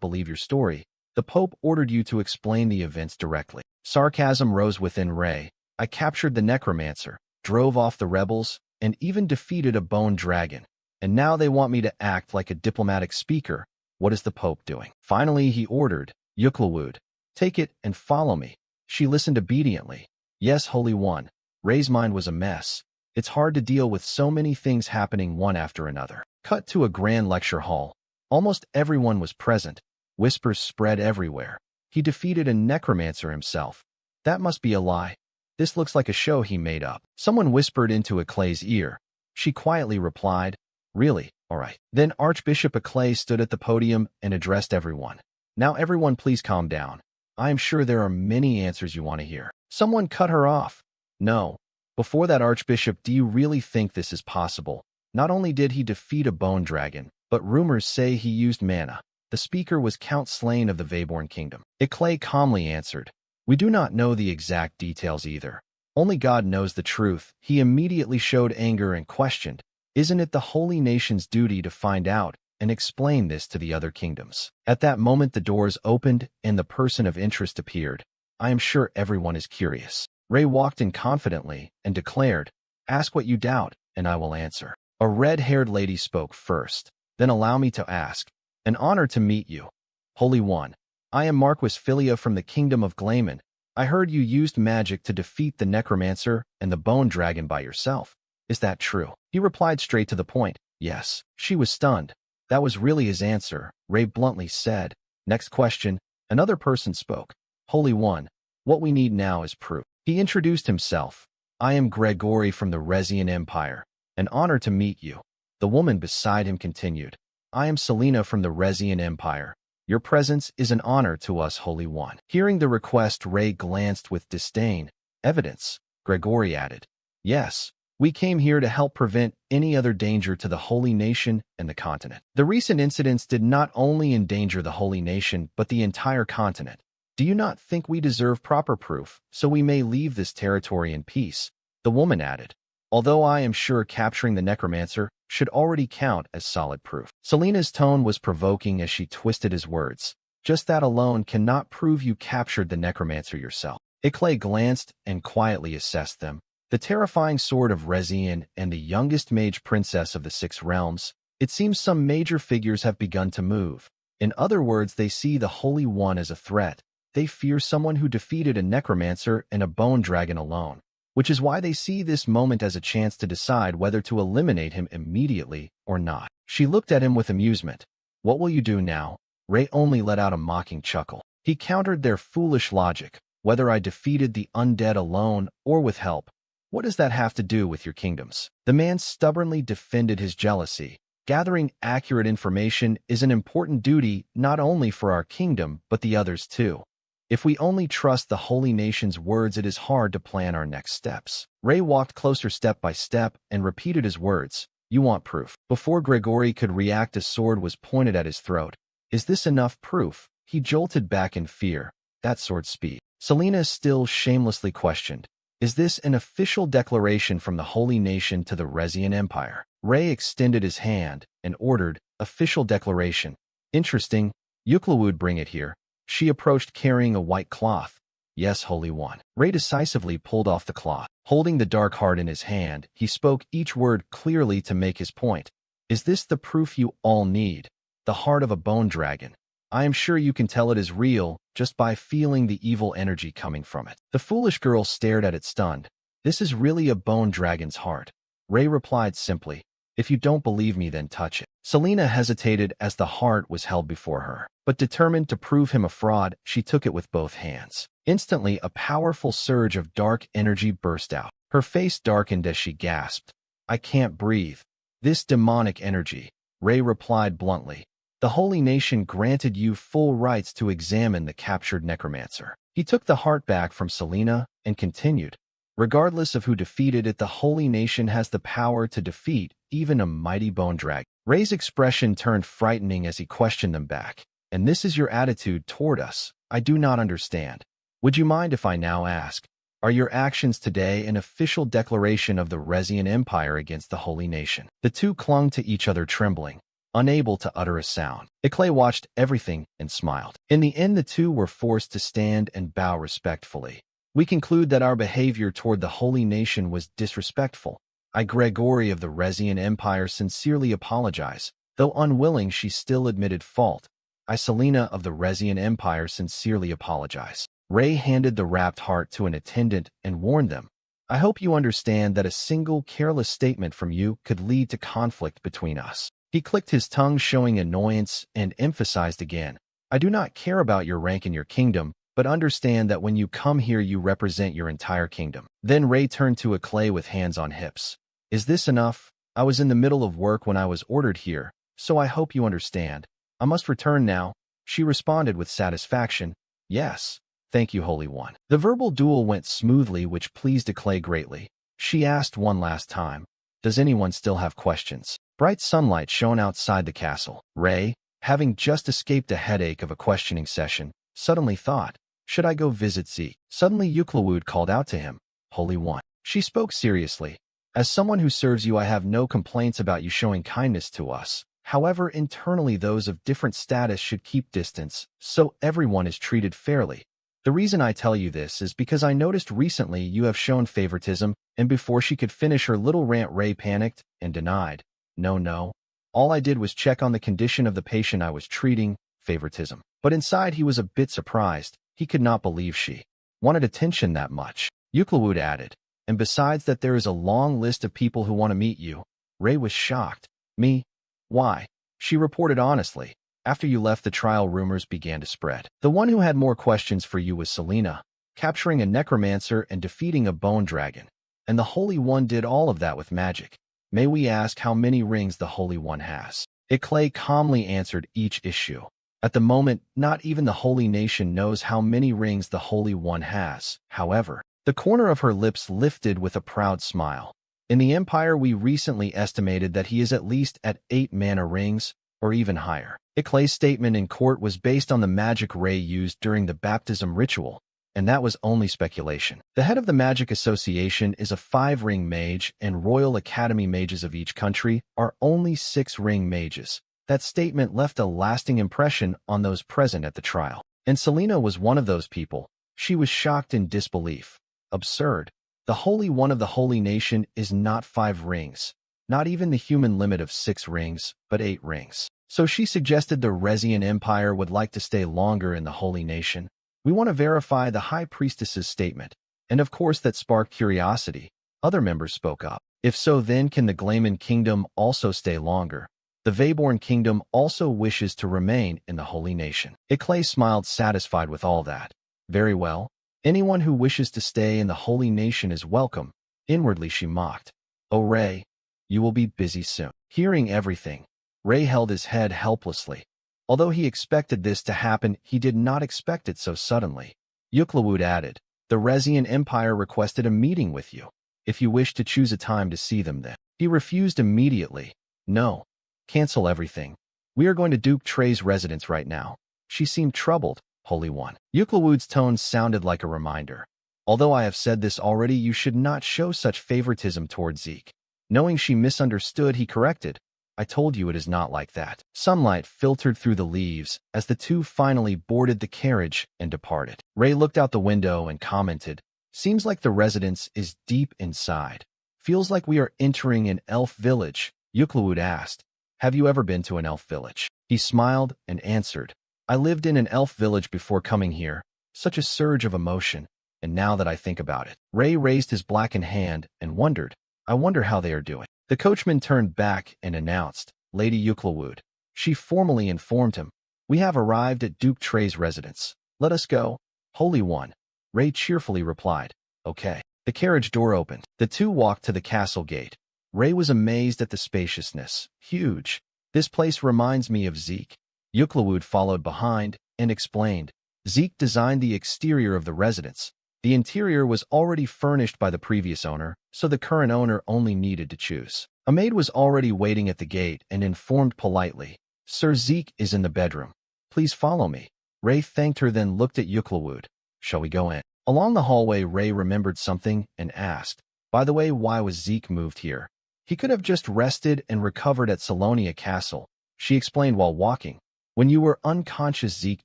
believe your story. The Pope ordered you to explain the events directly." Sarcasm rose within Ray. "I captured the necromancer, drove off the rebels, and even defeated a bone dragon. And now they want me to act like a diplomatic speaker. What is the Pope doing?" Finally, he ordered, "Euclid, take it and follow me." She listened obediently. "Yes, Holy One." Ray's mind was a mess. It's hard to deal with so many things happening one after another. Cut to a grand lecture hall. Almost everyone was present. Whispers spread everywhere. He defeated a necromancer himself. That must be a lie. This looks like a show he made up. Someone whispered into Eclay's ear. She quietly replied, "Really? All right." Then Archbishop Eclay stood at the podium and addressed everyone. "Now everyone please calm down. I am sure there are many answers you want to hear." Someone cut her off. "No. Before that, Archbishop, do you really think this is possible? Not only did he defeat a bone dragon, but rumors say he used mana." The speaker was Count Slain of the Veyborn Kingdom. Eclay calmly answered, We do not know the exact details either. Only God knows the truth. He immediately showed anger and questioned, isn't it the holy nation's duty to find out and explain this to the other kingdoms? At that moment the doors opened and the person of interest appeared. I am sure everyone is curious. Ray walked in confidently and declared, ask what you doubt, and I will answer. A red-haired lady spoke first. Then allow me to ask. An honor to meet you. Holy One, I am Marquis Philia from the kingdom of Glayman. I heard you used magic to defeat the necromancer and the bone dragon by yourself. Is that true? He replied straight to the point. Yes. She was stunned. That was really his answer. Ray bluntly said. Next question. Another person spoke. Holy One, what we need now is proof. He introduced himself. I am Gregory from the Resian Empire. An honor to meet you. The woman beside him continued. I am Selena from the Resian Empire. Your presence is an honor to us, Holy One. Hearing the request, Ray glanced with disdain. Evidence, Gregory added. Yes, we came here to help prevent any other danger to the Holy Nation and the continent. The recent incidents did not only endanger the Holy Nation, but the entire continent. Do you not think we deserve proper proof, so we may leave this territory in peace? The woman added. Although I am sure capturing the necromancer should already count as solid proof. Selena's tone was provoking as she twisted his words. Just that alone cannot prove you captured the necromancer yourself. Iclay glanced and quietly assessed them. The terrifying sword of Resian and the youngest mage princess of the Six Realms. It seems some major figures have begun to move. In other words, they see the Holy One as a threat. They fear someone who defeated a necromancer and a bone dragon alone, which is why they see this moment as a chance to decide whether to eliminate him immediately or not. She looked at him with amusement. What will you do now? Ray only let out a mocking chuckle. He countered their foolish logic. Whether I defeated the undead alone or with help, what does that have to do with your kingdoms? The man stubbornly defended his jealousy. Gathering accurate information is an important duty not only for our kingdom, but the others too. If we only trust the Holy Nation's words, it is hard to plan our next steps. Ray walked closer step by step and repeated his words. You want proof. Before Gregory could react, a sword was pointed at his throat. Is this enough proof? He jolted back in fear. That sword's speed. Selena still shamelessly questioned. Is this an official declaration from the Holy Nation to the Resian Empire? Ray extended his hand and ordered, official declaration. Interesting. Yukla would bring it here. She approached carrying a white cloth. Yes, Holy One. Ray decisively pulled off the cloth. Holding the dark heart in his hand, he spoke each word clearly to make his point. Is this the proof you all need? The heart of a bone dragon. I am sure you can tell it is real just by feeling the evil energy coming from it. The foolish girl stared at it stunned. This is really a bone dragon's heart. Ray replied simply. If you don't believe me, then touch it. Selena hesitated as the heart was held before her, but determined to prove him a fraud, she took it with both hands. Instantly, a powerful surge of dark energy burst out. Her face darkened as she gasped. I can't breathe. This demonic energy. Ray replied bluntly. The Holy Nation granted you full rights to examine the captured necromancer. He took the heart back from Selena and continued. Regardless of who defeated it, the Holy Nation has the power to defeat even a mighty bone dragon. Ray's expression turned frightening as he questioned them back. And this is your attitude toward us? I do not understand. Would you mind if I now ask, are your actions today an official declaration of the Resian Empire against the Holy Nation? The two clung to each other trembling, unable to utter a sound. Iclay watched everything and smiled. In the end, the two were forced to stand and bow respectfully. We conclude that our behavior toward the Holy Nation was disrespectful. I, Gregory of the Resian Empire, sincerely apologize. Though unwilling, she still admitted fault. I, Selena of the Resian Empire, sincerely apologize. Ray handed the wrapped heart to an attendant and warned them. I hope you understand that a single careless statement from you could lead to conflict between us. He clicked his tongue, showing annoyance, and emphasized again. I do not care about your rank in your kingdom, but understand that when you come here you represent your entire kingdom. Then Ray turned to Iclay with hands on hips. Is this enough? I was in the middle of work when I was ordered here, so I hope you understand. I must return now. She responded with satisfaction. Yes. Thank you, Holy One. The verbal duel went smoothly, which pleased Iclay greatly. She asked one last time. Does anyone still have questions? Bright sunlight shone outside the castle. Ray, having just escaped a headache of a questioning session, suddenly thought, Should I go visit Zeke? Suddenly Euclid called out to him, Holy One. She spoke seriously. As someone who serves you, I have no complaints about you showing kindness to us. However, internally those of different status should keep distance, so everyone is treated fairly. The reason I tell you this is because I noticed recently you have shown favoritism, and before she could finish her little rant, Ray panicked and denied. No. All I did was check on the condition of the patient I was treating, favoritism. But inside he was a bit surprised. He could not believe she wanted attention that much. Euclid added, and besides that there is a long list of people who want to meet you. Ray was shocked. Me? Why? She reported honestly. After you left, the trial rumors began to spread. The one who had more questions for you was Selena, capturing a necromancer and defeating a bone dragon. And the Holy One did all of that with magic. May we ask how many rings the Holy One has? Clay calmly answered each issue. At the moment, not even the Holy Nation knows how many rings the Holy One has. However, the corner of her lips lifted with a proud smile. In the Empire, we recently estimated that he is at least at 8 mana rings, or even higher. Clay's statement in court was based on the magic ray used during the baptism ritual, and that was only speculation. The head of the Magic Association is a 5-ring mage, and Royal Academy mages of each country are only 6-ring mages. That statement left a lasting impression on those present at the trial. And Selena was one of those people. She was shocked in disbelief. Absurd. The Holy One of the Holy Nation is not 5 rings. Not even the human limit of 6 rings, but 8 rings. So she suggested the Resian Empire would like to stay longer in the Holy Nation. We want to verify the High Priestess's statement. And of course that sparked curiosity. Other members spoke up. If so, then can the Glayman Kingdom also stay longer? The Veyborn Kingdom also wishes to remain in the Holy Nation. Clay smiled, satisfied with all that. Very well. Anyone who wishes to stay in the Holy Nation is welcome. Inwardly she mocked. Oh, Ray, you will be busy soon. Hearing everything, Ray held his head helplessly. Although he expected this to happen, he did not expect it so suddenly. Euclid added, the Resian Empire requested a meeting with you. If you wish to choose a time to see them then. He refused immediately. No. Cancel everything. We are going to Duke Trey's residence right now. She seemed troubled. Holy One. Euclid's tone sounded like a reminder. Although I have said this already, you should not show such favoritism towards Zeke. Knowing she misunderstood, he corrected. I told you it is not like that. Sunlight filtered through the leaves as the two finally boarded the carriage and departed. Ray looked out the window and commented, seems like the residence is deep inside. Feels like we are entering an elf village. Euclid asked, have you ever been to an elf village? He smiled and answered, I lived in an elf village before coming here. Such a surge of emotion, and now that I think about it. Ray raised his blackened hand and wondered, I wonder how they are doing. The coachman turned back and announced, Lady Euclid. She formally informed him, we have arrived at Duke Trey's residence. Let us go. Holy One. Ray cheerfully replied, okay. The carriage door opened. The two walked to the castle gate. Ray was amazed at the spaciousness. Huge. This place reminds me of Zeke. Euclid followed behind and explained, Zeke designed the exterior of the residence. The interior was already furnished by the previous owner, so the current owner only needed to choose. A maid was already waiting at the gate and informed politely, Sir Zeke is in the bedroom. Please follow me. Ray thanked her, then looked at Euclid. Shall we go in? Along the hallway, Ray remembered something and asked, by the way, why was Zeke moved here? He could have just rested and recovered at Salonia Castle. She explained while walking. When you were unconscious, Zeke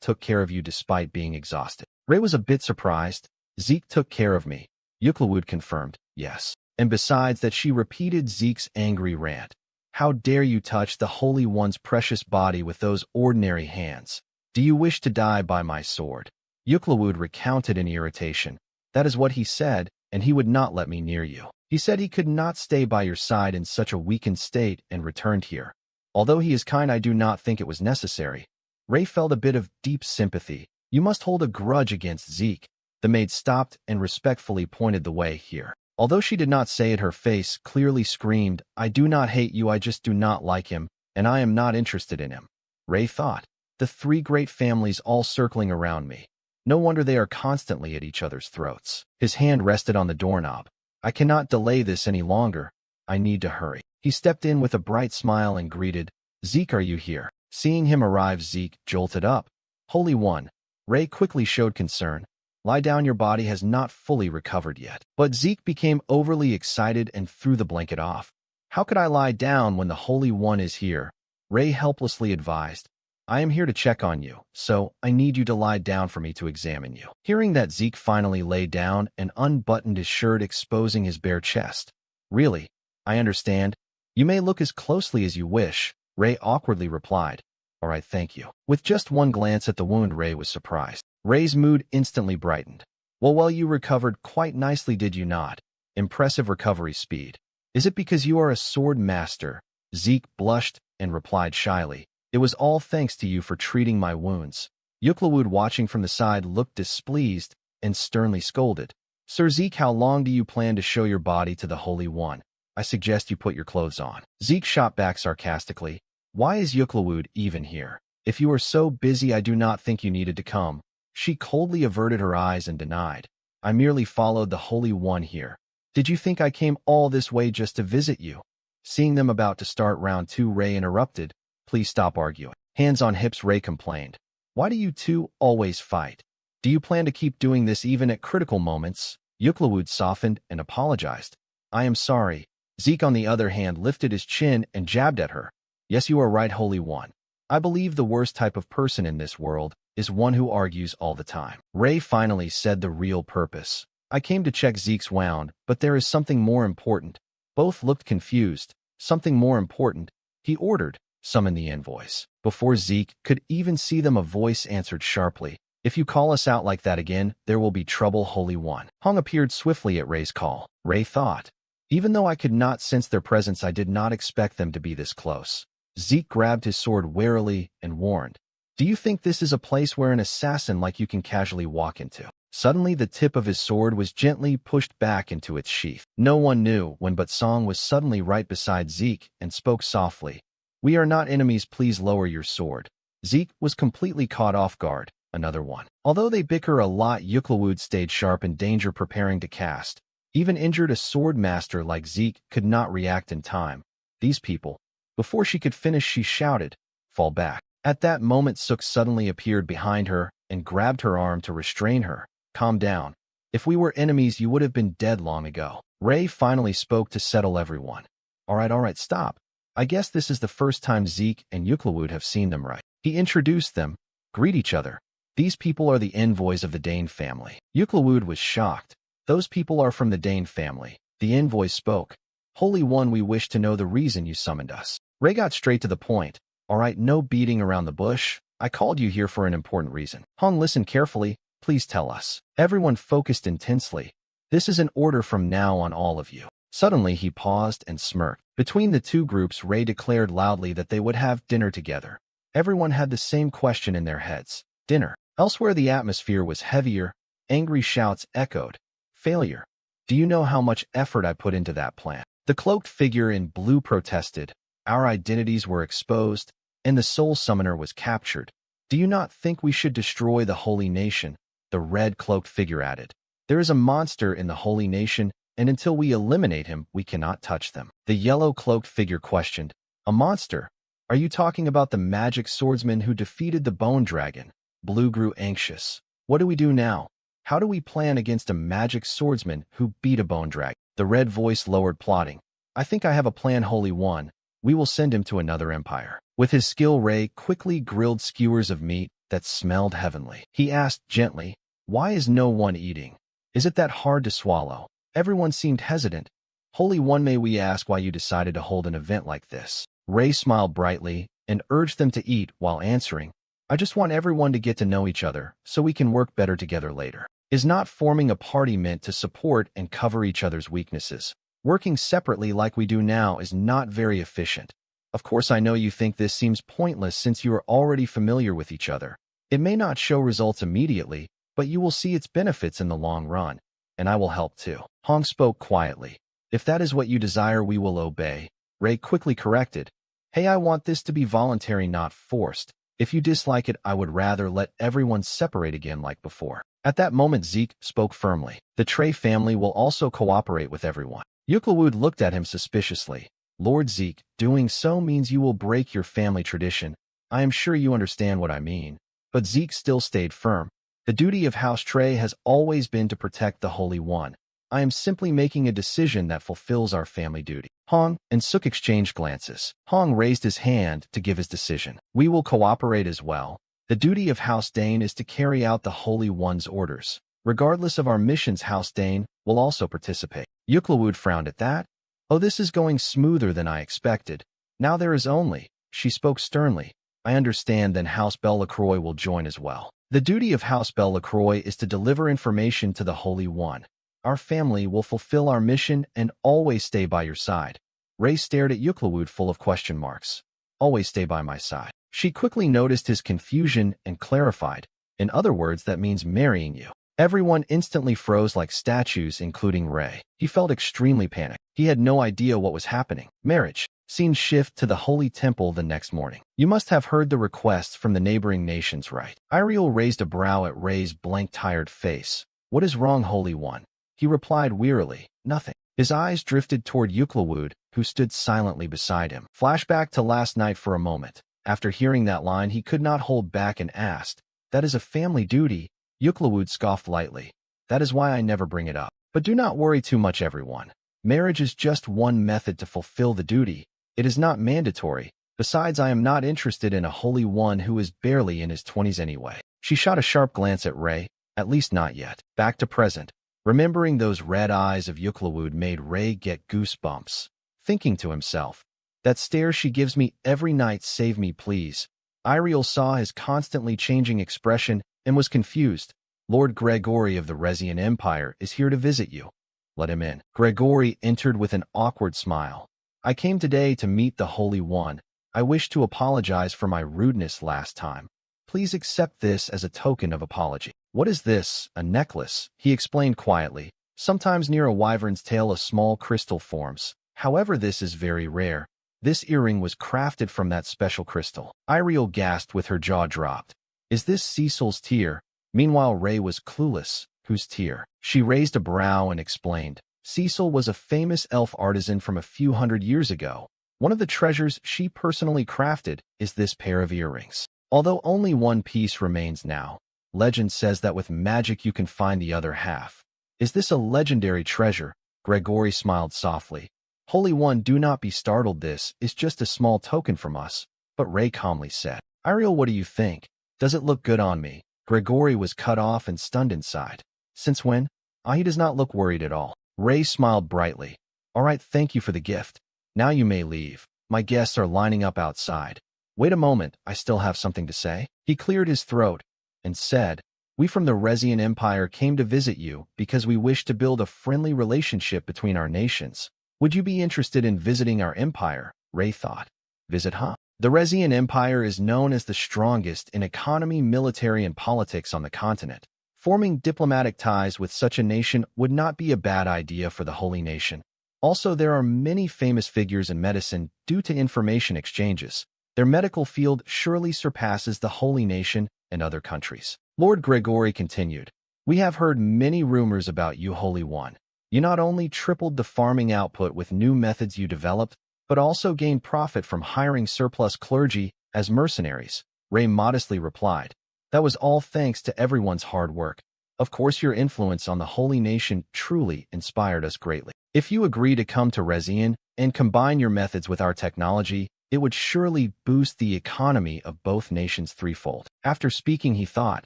took care of you despite being exhausted. Ray was a bit surprised. Zeke took care of me. Euclid confirmed, yes. And besides that, she repeated Zeke's angry rant. How dare you touch the Holy One's precious body with those ordinary hands? Do you wish to die by my sword? Euclid recounted in irritation. That is what he said, and he would not let me near you. He said he could not stay by your side in such a weakened state and returned here. Although he is kind, I do not think it was necessary. Ray felt a bit of deep sympathy. You must hold a grudge against Zeke. The maid stopped and respectfully pointed the way here. Although she did not say it, her face clearly screamed, I do not hate you, I just do not like him, and I am not interested in him. Ray thought, the 3 great families all circling around me. No wonder they are constantly at each other's throats. His hand rested on the doorknob. I cannot delay this any longer. I need to hurry. He stepped in with a bright smile and greeted, Zeke, are you here? Seeing him arrive, Zeke jolted up. Holy One. Ray quickly showed concern. Lie down, your body has not fully recovered yet. But Zeke became overly excited and threw the blanket off. How could I lie down when the Holy One is here? Ray helplessly advised. I am here to check on you, so I need you to lie down for me to examine you. Hearing that, Zeke finally lay down and unbuttoned his shirt, exposing his bare chest. Really? I understand. You may look as closely as you wish, Ray awkwardly replied. All right, thank you. With just one glance at the wound, Ray was surprised. Ray's mood instantly brightened. Well, you recovered quite nicely, did you not? Impressive recovery speed. Is it because you are a sword master? Zeke blushed and replied shyly. It was all thanks to you for treating my wounds. Yuklawud, watching from the side, looked displeased and sternly scolded. Sir Zeke, how long do you plan to show your body to the Holy One? I suggest you put your clothes on. Zeke shot back sarcastically. Why is Yuklawud even here? If you are so busy, I do not think you needed to come. She coldly averted her eyes and denied. I merely followed the Holy One here. Did you think I came all this way just to visit you? Seeing them about to start round 2, Ray interrupted. Please stop arguing. Hands on hips, Ray complained. Why do you two always fight? Do you plan to keep doing this even at critical moments? Yuklawud softened and apologized. I am sorry. Zeke, on the other hand, lifted his chin and jabbed at her. Yes, you are right, Holy One. I believe the worst type of person in this world is one who argues all the time. Ray finally said the real purpose. I came to check Zeke's wound, but there is something more important. Both looked confused. Something more important? He ordered. Summon the invoice. Before Zeke could even see them, a voice answered sharply. If you call us out like that again, there will be trouble, Holy One. Hong appeared swiftly at Ray's call. Ray thought. Even though I could not sense their presence, I did not expect them to be this close. Zeke grabbed his sword warily and warned. Do you think this is a place where an assassin like you can casually walk into? Suddenly, the tip of his sword was gently pushed back into its sheath. No one knew when, but Song was suddenly right beside Zeke and spoke softly. We are not enemies, please lower your sword. Zeke was completely caught off guard. Another one. Although they bicker a lot, Yuklawud stayed sharp in danger, preparing to cast. Even injured, a sword master like Zeke could not react in time. These people. Before she could finish, she shouted, Fall back. At that moment, Sook suddenly appeared behind her and grabbed her arm to restrain her. Calm down. If we were enemies, you would have been dead long ago. Ray finally spoke to settle everyone. All right, stop. I guess this is the first time Zeke and Yuklawud have seen them, right? He introduced them. Greet each other. These people are the envoys of the Dane family. Yuklawud was shocked. Those people are from the Dane family. The envoy spoke. Holy One, we wish to know the reason you summoned us. Ray got straight to the point. All right, no beating around the bush. I called you here for an important reason. Hong listened carefully. Please tell us. Everyone focused intensely. This is an order from now on, all of you. Suddenly, he paused and smirked. Between the two groups, Ray declared loudly that they would have dinner together. Everyone had the same question in their heads. Dinner. Elsewhere, the atmosphere was heavier. Angry shouts echoed. Failure. Do you know how much effort I put into that plan? The cloaked figure in blue protested. Our identities were exposed, and the soul summoner was captured. Do you not think we should destroy the holy nation? The red cloaked figure added. There is a monster in the holy nation, and until we eliminate him, we cannot touch them. The yellow cloaked figure questioned. A monster? Are you talking about the magic swordsman who defeated the bone dragon? Blue grew anxious. What do we do now? How do we plan against a magic swordsman who beat a bone dragon? The red voice lowered, plotting. I think I have a plan, Holy One. We will send him to another empire. With his skill, Ray quickly grilled skewers of meat that smelled heavenly. He asked gently, why is no one eating? Is it that hard to swallow? Everyone seemed hesitant. Holy One, may we ask why you decided to hold an event like this? Ray smiled brightly and urged them to eat while answering. I just want everyone to get to know each other so we can work better together later. Is not forming a party meant to support and cover each other's weaknesses? Working separately like we do now is not very efficient. Of course, I know you think this seems pointless since you are already familiar with each other. It may not show results immediately, but you will see its benefits in the long run. And I will help too. Hong spoke quietly. If that is what you desire, we will obey. Ray quickly corrected. Hey, I want this to be voluntary, not forced. If you dislike it, I would rather let everyone separate again like before. At that moment, Zeke spoke firmly. The Trey family will also cooperate with everyone. Yuklawud looked at him suspiciously. Lord Zeke, doing so means you will break your family tradition. I am sure you understand what I mean. But Zeke still stayed firm. The duty of House Trey has always been to protect the Holy One. I am simply making a decision that fulfills our family duty. Hong and Suk exchanged glances. Hong raised his hand to give his decision. We will cooperate as well. The duty of House Dane is to carry out the Holy One's orders. Regardless of our missions, House Dane will also participate. Yuklawud frowned at that. Oh, this is going smoother than I expected. Now there is only, she spoke sternly. I understand then House Belle-LaCroix will join as well. The duty of House Belle-LaCroix is to deliver information to the Holy One. Our family will fulfill our mission and always stay by your side. Ray stared at Yuklawud full of question marks. Always stay by my side. She quickly noticed his confusion and clarified. In other words, that means marrying you. Everyone instantly froze like statues, including Ray. He felt extremely panicked. He had no idea what was happening. Marriage. Scene shift to the Holy Temple the next morning. You must have heard the requests from the neighboring nations, right? Iriel raised a brow at Ray's blank, tired face. What is wrong, Holy One? He replied wearily, nothing. His eyes drifted toward Yuklawud, who stood silently beside him. Flashback to last night for a moment. After hearing that line, he could not hold back and asked, that is a family duty? Yuklawud scoffed lightly. That is why I never bring it up. But do not worry too much, everyone. Marriage is just one method to fulfill the duty. It is not mandatory. Besides, I am not interested in a Holy One who is barely in his 20s anyway. She shot a sharp glance at Ray. At least not yet. Back to present. Remembering those red eyes of Yuklawud made Ray get goosebumps. Thinking to himself, that stare she gives me every night, save me please. Iriel saw his constantly changing expression and was confused. Lord Gregory of the Resian Empire is here to visit you. Let him in. Gregory entered with an awkward smile. I came today to meet the Holy One. I wish to apologize for my rudeness last time. Please accept this as a token of apology. What is this? A necklace, he explained quietly. Sometimes near a wyvern's tail a small crystal forms. However, this is very rare. This earring was crafted from that special crystal. Iriel gasped with her jaw dropped. Is this Cecil's tear? Meanwhile, Ray was clueless. Whose tear? She raised a brow and explained. Cecil was a famous elf artisan from a few hundred years ago. One of the treasures she personally crafted is this pair of earrings. Although only one piece remains now, legend says that with magic you can find the other half. Is this a legendary treasure? Gregory smiled softly. Holy One, do not be startled. This is just a small token from us. But Ray calmly said, Iriel, what do you think? Does it look good on me? Gregory was cut off and stunned inside. Since when? He does not look worried at all. Ray smiled brightly. All right, thank you for the gift. Now you may leave. My guests are lining up outside. Wait a moment, I still have something to say. He cleared his throat and said, we from the Resian Empire came to visit you because we wish to build a friendly relationship between our nations. Would you be interested in visiting our empire? Ray thought. Visit, huh? The Resian Empire is known as the strongest in economy, military, and politics on the continent. Forming diplomatic ties with such a nation would not be a bad idea for the Holy Nation. Also, there are many famous figures in medicine due to information exchanges. Their medical field surely surpasses the Holy Nation and other countries. Lord Gregory continued, we have heard many rumors about you, Holy One. You not only tripled the farming output with new methods you developed, but also gained profit from hiring surplus clergy as mercenaries. Ray modestly replied, that was all thanks to everyone's hard work. Of course, your influence on the Holy Nation truly inspired us greatly. If you agree to come to Resian and combine your methods with our technology, it would surely boost the economy of both nations threefold. After speaking, he thought,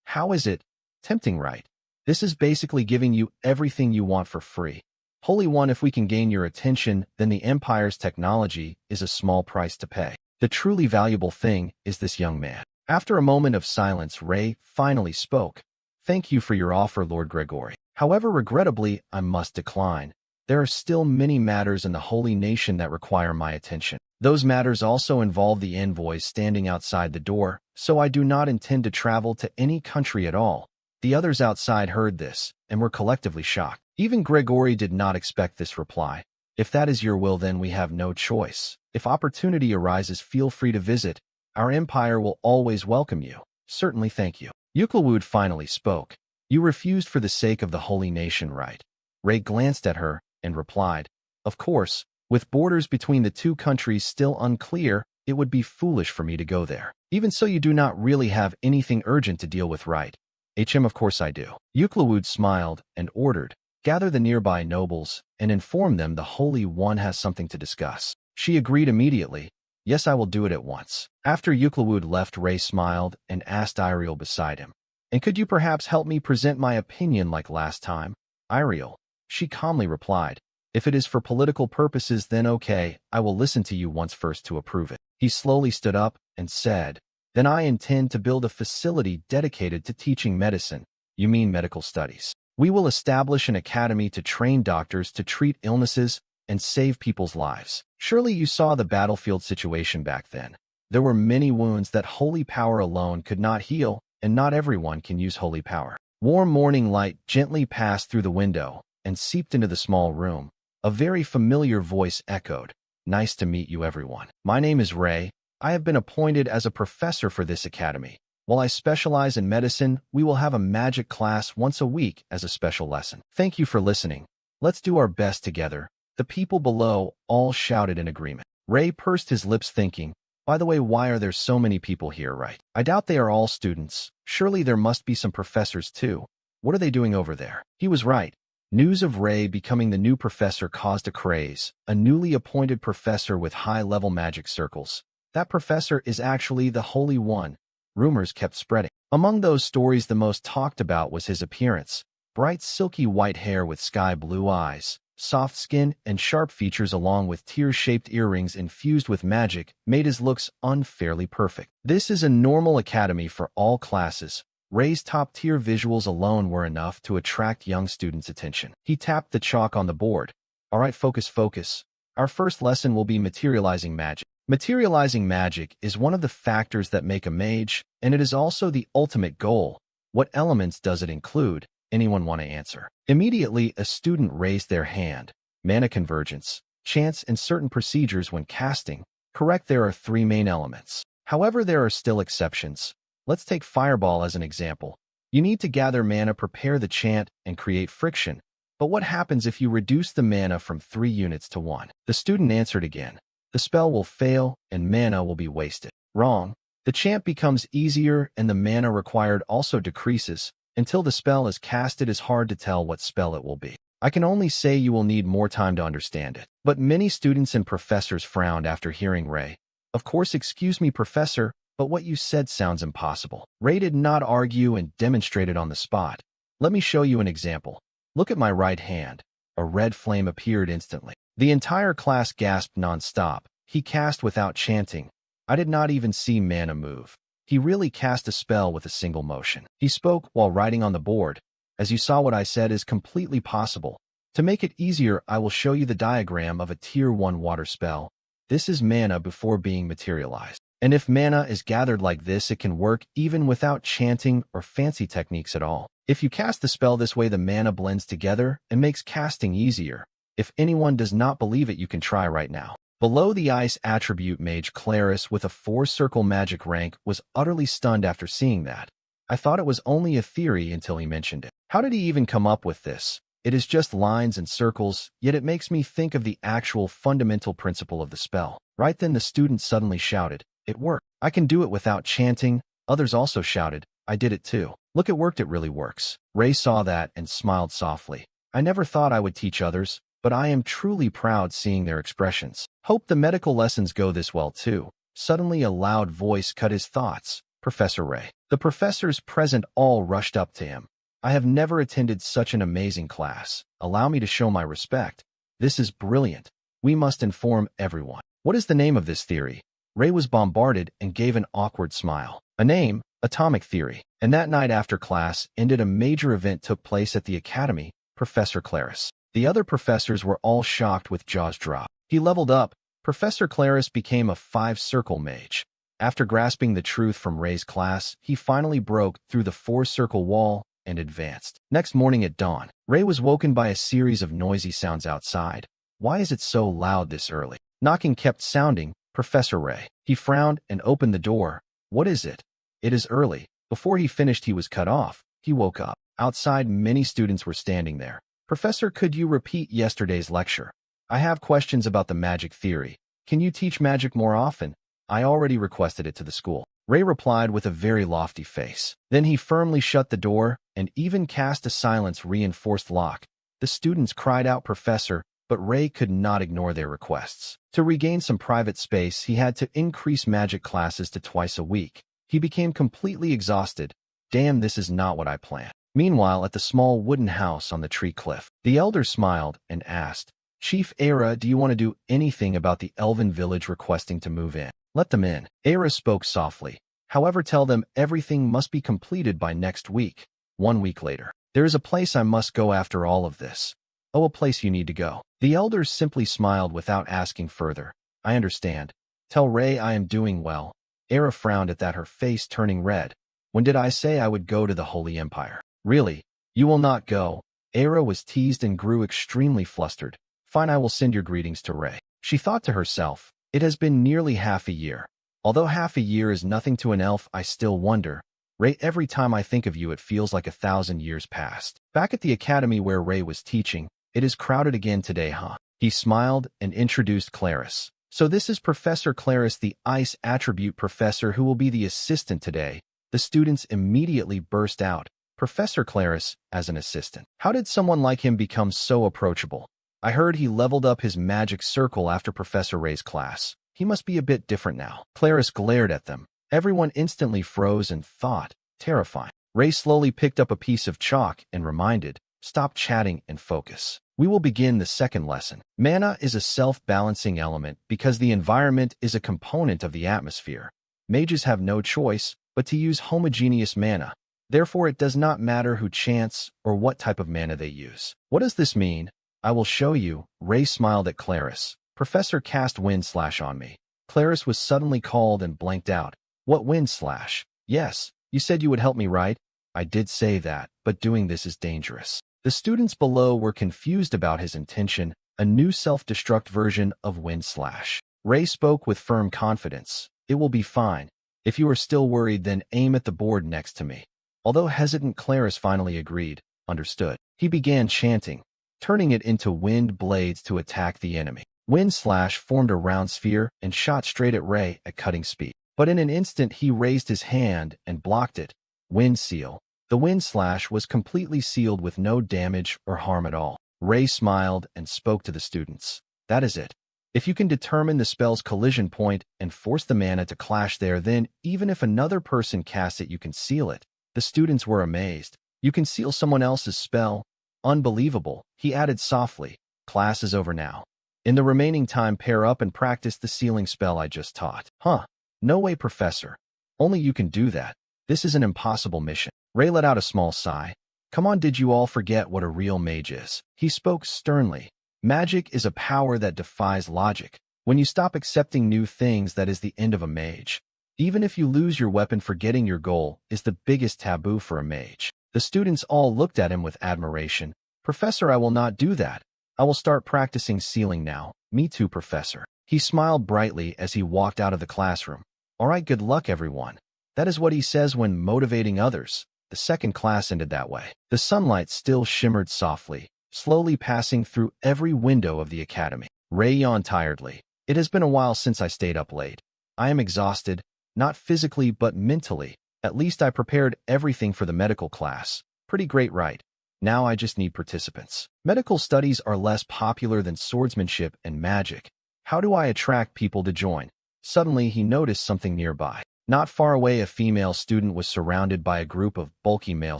how is it? Tempting, right? This is basically giving you everything you want for free. Holy One, if we can gain your attention, then the Empire's technology is a small price to pay. The truly valuable thing is this young man. After a moment of silence, Ray finally spoke. Thank you for your offer, Lord Gregory. However, regrettably, I must decline. There are still many matters in the Holy Nation that require my attention. Those matters also involve the envoys standing outside the door, so I do not intend to travel to any country at all. The others outside heard this, and were collectively shocked. Even Gregory did not expect this reply. If that is your will, then we have no choice. If opportunity arises, feel free to visit. Our empire will always welcome you. Certainly, thank you. Yuklawud finally spoke. You refused for the sake of the Holy Nation, right? Ray glanced at her and replied, of course, with borders between the two countries still unclear, it would be foolish for me to go there. Even so, you do not really have anything urgent to deal with, right? Of course I do. Euclid smiled and ordered, gather the nearby nobles and inform them the Holy One has something to discuss. She agreed immediately. Yes, I will do it at once. After Euclid left, Ray smiled and asked Iriel beside him, and could you perhaps help me present my opinion like last time? Iriel, she calmly replied, if it is for political purposes, then okay, I will listen to you once first to approve it. He slowly stood up and said, then I intend to build a facility dedicated to teaching medicine. You mean medical studies? We will establish an academy to train doctors to treat illnesses and save people's lives. Surely you saw the battlefield situation back then. There were many wounds that holy power alone could not heal, and not everyone can use holy power. Warm morning light gently passed through the window and seeped into the small room. A very familiar voice echoed, nice to meet you, everyone. My name is Ray. I have been appointed as a professor for this academy. While I specialize in medicine, we will have a magic class once a week as a special lesson. Thank you for listening. Let's do our best together. The people below all shouted in agreement. Ray pursed his lips thinking, by the way, why are there so many people here, right? I doubt they are all students. Surely there must be some professors too. What are they doing over there? He was right. News of Ray becoming the new professor caused a craze. A newly appointed professor with high-level magic circles. That professor is actually the Holy One. Rumors kept spreading. Among those stories, the most talked about was his appearance. Bright silky white hair with sky-blue eyes, soft skin, and sharp features along with tear-shaped earrings infused with magic made his looks unfairly perfect. This is a normal academy for all classes. Ray's top-tier visuals alone were enough to attract young students' attention. He tapped the chalk on the board. All right, focus, focus. Our first lesson will be materializing magic. Materializing magic is one of the factors that make a mage, and it is also the ultimate goal. What elements does it include? Anyone want to answer? Immediately, a student raised their hand. Mana convergence, chance, and certain procedures when casting. Correct, there are 3 main elements. However, there are still exceptions. Let's take Fireball as an example. You need to gather mana, prepare the chant, and create friction. But what happens if you reduce the mana from 3 units to 1? The student answered again. The spell will fail and mana will be wasted. Wrong. The chant becomes easier and the mana required also decreases. Until the spell is cast, it is hard to tell what spell it will be. I can only say you will need more time to understand it. But many students and professors frowned after hearing Ray. Of course, excuse me, professor, but what you said sounds impossible. Ray did not argue and demonstrated on the spot. Let me show you an example. Look at my right hand. A red flame appeared instantly. The entire class gasped non-stop. He cast without chanting. I did not even see mana move. He really cast a spell with a single motion. He spoke while writing on the board. As you saw, what I said is completely possible. To make it easier, I will show you the diagram of a Tier 1 water spell. This is mana before being materialized. And if mana is gathered like this, it can work even without chanting or fancy techniques at all. If you cast the spell this way, the mana blends together and makes casting easier. If anyone does not believe it, you can try right now. Below the ice attribute mage Claris with a 4-circle magic rank was utterly stunned after seeing that. I thought it was only a theory until he mentioned it. How did he even come up with this? It is just lines and circles, yet it makes me think of the actual fundamental principle of the spell. Right then the student suddenly shouted, it worked. I can do it without chanting. Others also shouted, I did it too. Look, it worked, it really works. Ray saw that and smiled softly. I never thought I would teach others, but I am truly proud seeing their expressions. Hope the medical lessons go this well too. Suddenly a loud voice cut his thoughts. Professor Ray. The professors present all rushed up to him. I have never attended such an amazing class. Allow me to show my respect. This is brilliant. We must inform everyone. What is the name of this theory? Ray was bombarded and gave an awkward smile. A name, atomic theory. And that night after class ended, a major event took place at the academy. Professor Claris. The other professors were all shocked with jaws dropped. He leveled up. Professor Claris became a 5-circle mage. After grasping the truth from Ray's class, he finally broke through the 4-circle wall and advanced. Next morning at dawn, Ray was woken by a series of noisy sounds outside. Why is it so loud this early? Knocking kept sounding. Professor Ray. He frowned and opened the door. What is it? It is early. Before he finished, he was cut off. He woke up. Outside, many students were standing there. Professor, could you repeat yesterday's lecture? I have questions about the magic theory. Can you teach magic more often? I already requested it to the school. Ray replied with a very lofty face. Then he firmly shut the door and even cast a silence-reinforced lock. The students cried out, "Professor," but Ray could not ignore their requests. To regain some private space, he had to increase magic classes to twice a week. He became completely exhausted. Damn, this is not what I planned. Meanwhile, at the small wooden house on the tree cliff, the elder smiled and asked, "Chief Era, do you want to do anything about the elven village requesting to move in?" "Let them in." Era spoke softly. "However, tell them everything must be completed by next week." 1 week later, "There is a place I must go after all of this." "Oh, a place you need to go." The elders simply smiled without asking further. "I understand. Tell Ray I am doing well." Era frowned at that, her face turning red. "When did I say I would go to the Holy Empire?" "Really? You will not go?" Era was teased and grew extremely flustered. "Fine, I will send your greetings to Ray." She thought to herself, it has been nearly half a year. Although half a year is nothing to an elf, I still wonder. Ray, every time I think of you, it feels like 1,000 years passed. Back at the academy where Ray was teaching, "It is crowded again today, huh?" He smiled and introduced Clarice. "So this is Professor Clarice, the Ice Attribute Professor, who will be the assistant today." The students immediately burst out. Professor Clarice as an assistant. How did someone like him become so approachable? I heard he leveled up his magic circle after Professor Ray's class. He must be a bit different now. Clarice glared at them. Everyone instantly froze and thought, terrifying. Ray slowly picked up a piece of chalk and reminded, "Stop chatting and focus. We will begin the second lesson." Mana is a self-balancing element because the environment is a component of the atmosphere. Mages have no choice but to use homogeneous mana. Therefore, it does not matter who chants or what type of mana they use. What does this mean? I will show you. Ray smiled at Clarice. "Professor cast wind slash on me." Clarice was suddenly called and blanked out. "What wind slash?" "Yes, you said you would help me, right?" "I did say that, but doing this is dangerous." The students below were confused about his intention, a new self-destruct version of wind slash. Ray spoke with firm confidence. "It will be fine. If you are still worried, then aim at the board next to me." Although hesitant, Clarice finally agreed. Understood. He began chanting, turning it into wind blades to attack the enemy. Wind slash formed a round sphere and shot straight at Ray at cutting speed. But in an instant, he raised his hand and blocked it. Wind seal. The wind slash was completely sealed with no damage or harm at all. Ray smiled and spoke to the students. "That is it. If you can determine the spell's collision point and force the mana to clash there, then even if another person casts it, you can seal it." The students were amazed. "You can seal someone else's spell? Unbelievable." He added softly, "Class is over now. In the remaining time, pair up and practice the sealing spell I just taught." "Huh? No way, Professor. Only you can do that. This is an impossible mission." Ray let out a small sigh. "Come on, did you all forget what a real mage is?" He spoke sternly. "Magic is a power that defies logic. When you stop accepting new things, that is the end of a mage. Even if you lose your weapon, forgetting your goal is the biggest taboo for a mage." The students all looked at him with admiration. "Professor, I will not do that. I will start practicing sealing now." "Me too, Professor." He smiled brightly as he walked out of the classroom. "All right, good luck, everyone." That is what he says when motivating others. The second class ended that way. The sunlight still shimmered softly, slowly passing through every window of the academy. Ray yawned tiredly. "It has been a while since I stayed up late. I am exhausted, not physically but mentally. At least I prepared everything for the medical class. Pretty great, right? Now I just need participants." Medical studies are less popular than swordsmanship and magic. How do I attract people to join? Suddenly, he noticed something nearby. Not far away, a female student was surrounded by a group of bulky male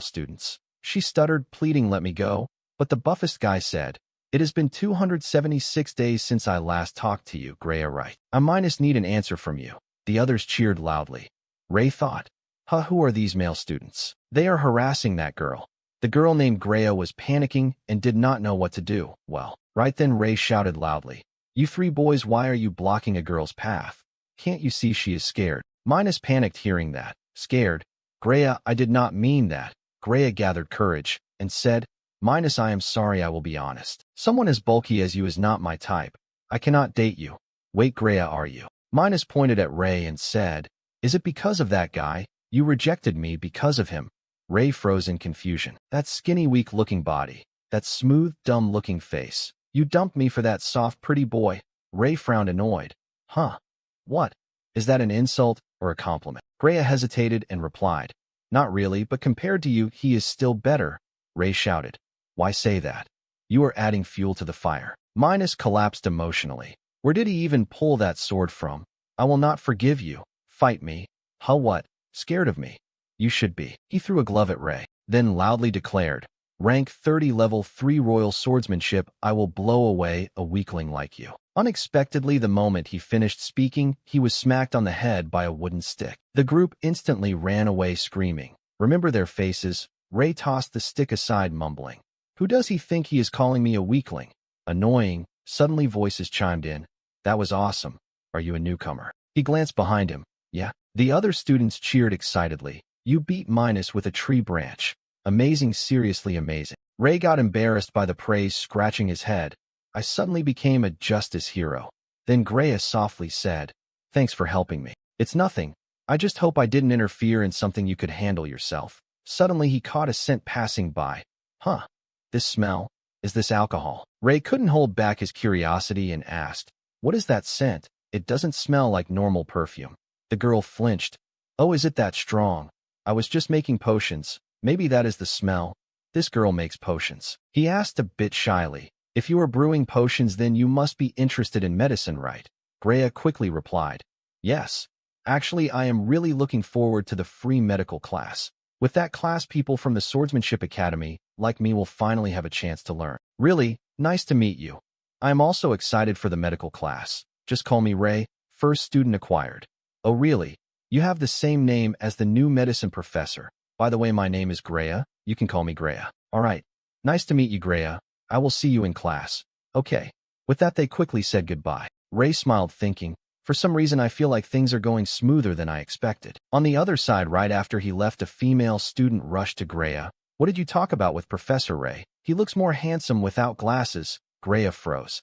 students. She stuttered, pleading, "Let me go." But the buffest guy said, "It has been 276 days since I last talked to you, Greya, right? I minus need an answer from you." The others cheered loudly. Ray thought, "Huh, who are these male students? They are harassing that girl." The girl named Greya was panicking and did not know what to do. Well, right then Ray shouted loudly, "You three boys, why are you blocking a girl's path? Can't you see she is scared?" Minus panicked hearing that. "Scared? Greya, I did not mean that." Greya gathered courage and said, "Minus, I am sorry, I will be honest. Someone as bulky as you is not my type. I cannot date you." "Wait, Greya, are you?" Minus pointed at Ray and said, "Is it because of that guy? You rejected me because of him." Ray froze in confusion. "That skinny, weak-looking body. That smooth, dumb-looking face. You dumped me for that soft, pretty boy." Ray frowned, annoyed. "Huh? What? Is that an insult or a compliment? Greya hesitated and replied, Not really, but compared to you, he is still better. Ray shouted, Why say that? You are adding fuel to the fire. Minus collapsed emotionally. Where did he even pull that sword from? I will not forgive you. Fight me. Huh, what? Scared of me? You should be. He threw a glove at Ray, then loudly declared, Rank 30 level 3 royal swordsmanship, I will blow away a weakling like you. Unexpectedly, the moment he finished speaking, he was smacked on the head by a wooden stick. The group instantly ran away screaming. Remember their faces? Ray tossed the stick aside, mumbling, Who does he think he is calling me a weakling? Annoying. Suddenly voices chimed in. That was awesome. Are you a newcomer? He glanced behind him. Yeah. The other students cheered excitedly. You beat Minus with a tree branch. Amazing, seriously amazing. Ray got embarrassed by the praise, scratching his head. I suddenly became a justice hero. Then Greya softly said, Thanks for helping me. It's nothing. I just hope I didn't interfere in something you could handle yourself. Suddenly he caught a scent passing by. Huh. This smell? Is this alcohol? Ray couldn't hold back his curiosity and asked, What is that scent? It doesn't smell like normal perfume. The girl flinched. Oh, is it that strong? I was just making potions. Maybe that is the smell. This girl makes potions. He asked a bit shyly. If you are brewing potions, then you must be interested in medicine, right? Greya quickly replied. Yes. Actually, I am really looking forward to the free medical class. With that class, people from the Swordsmanship Academy, like me, will finally have a chance to learn. Really, nice to meet you. I am also excited for the medical class. Just call me Ray, first student acquired. Oh really? You have the same name as the new medicine professor. By the way, my name is Greya. You can call me Greya. Alright. Nice to meet you, Greya. I will see you in class. Okay. With that, they quickly said goodbye. Ray smiled, thinking, For some reason I feel like things are going smoother than I expected. On the other side, right after he left, a female student rushed to Greya. What did you talk about with Professor Ray? He looks more handsome without glasses. Greya froze.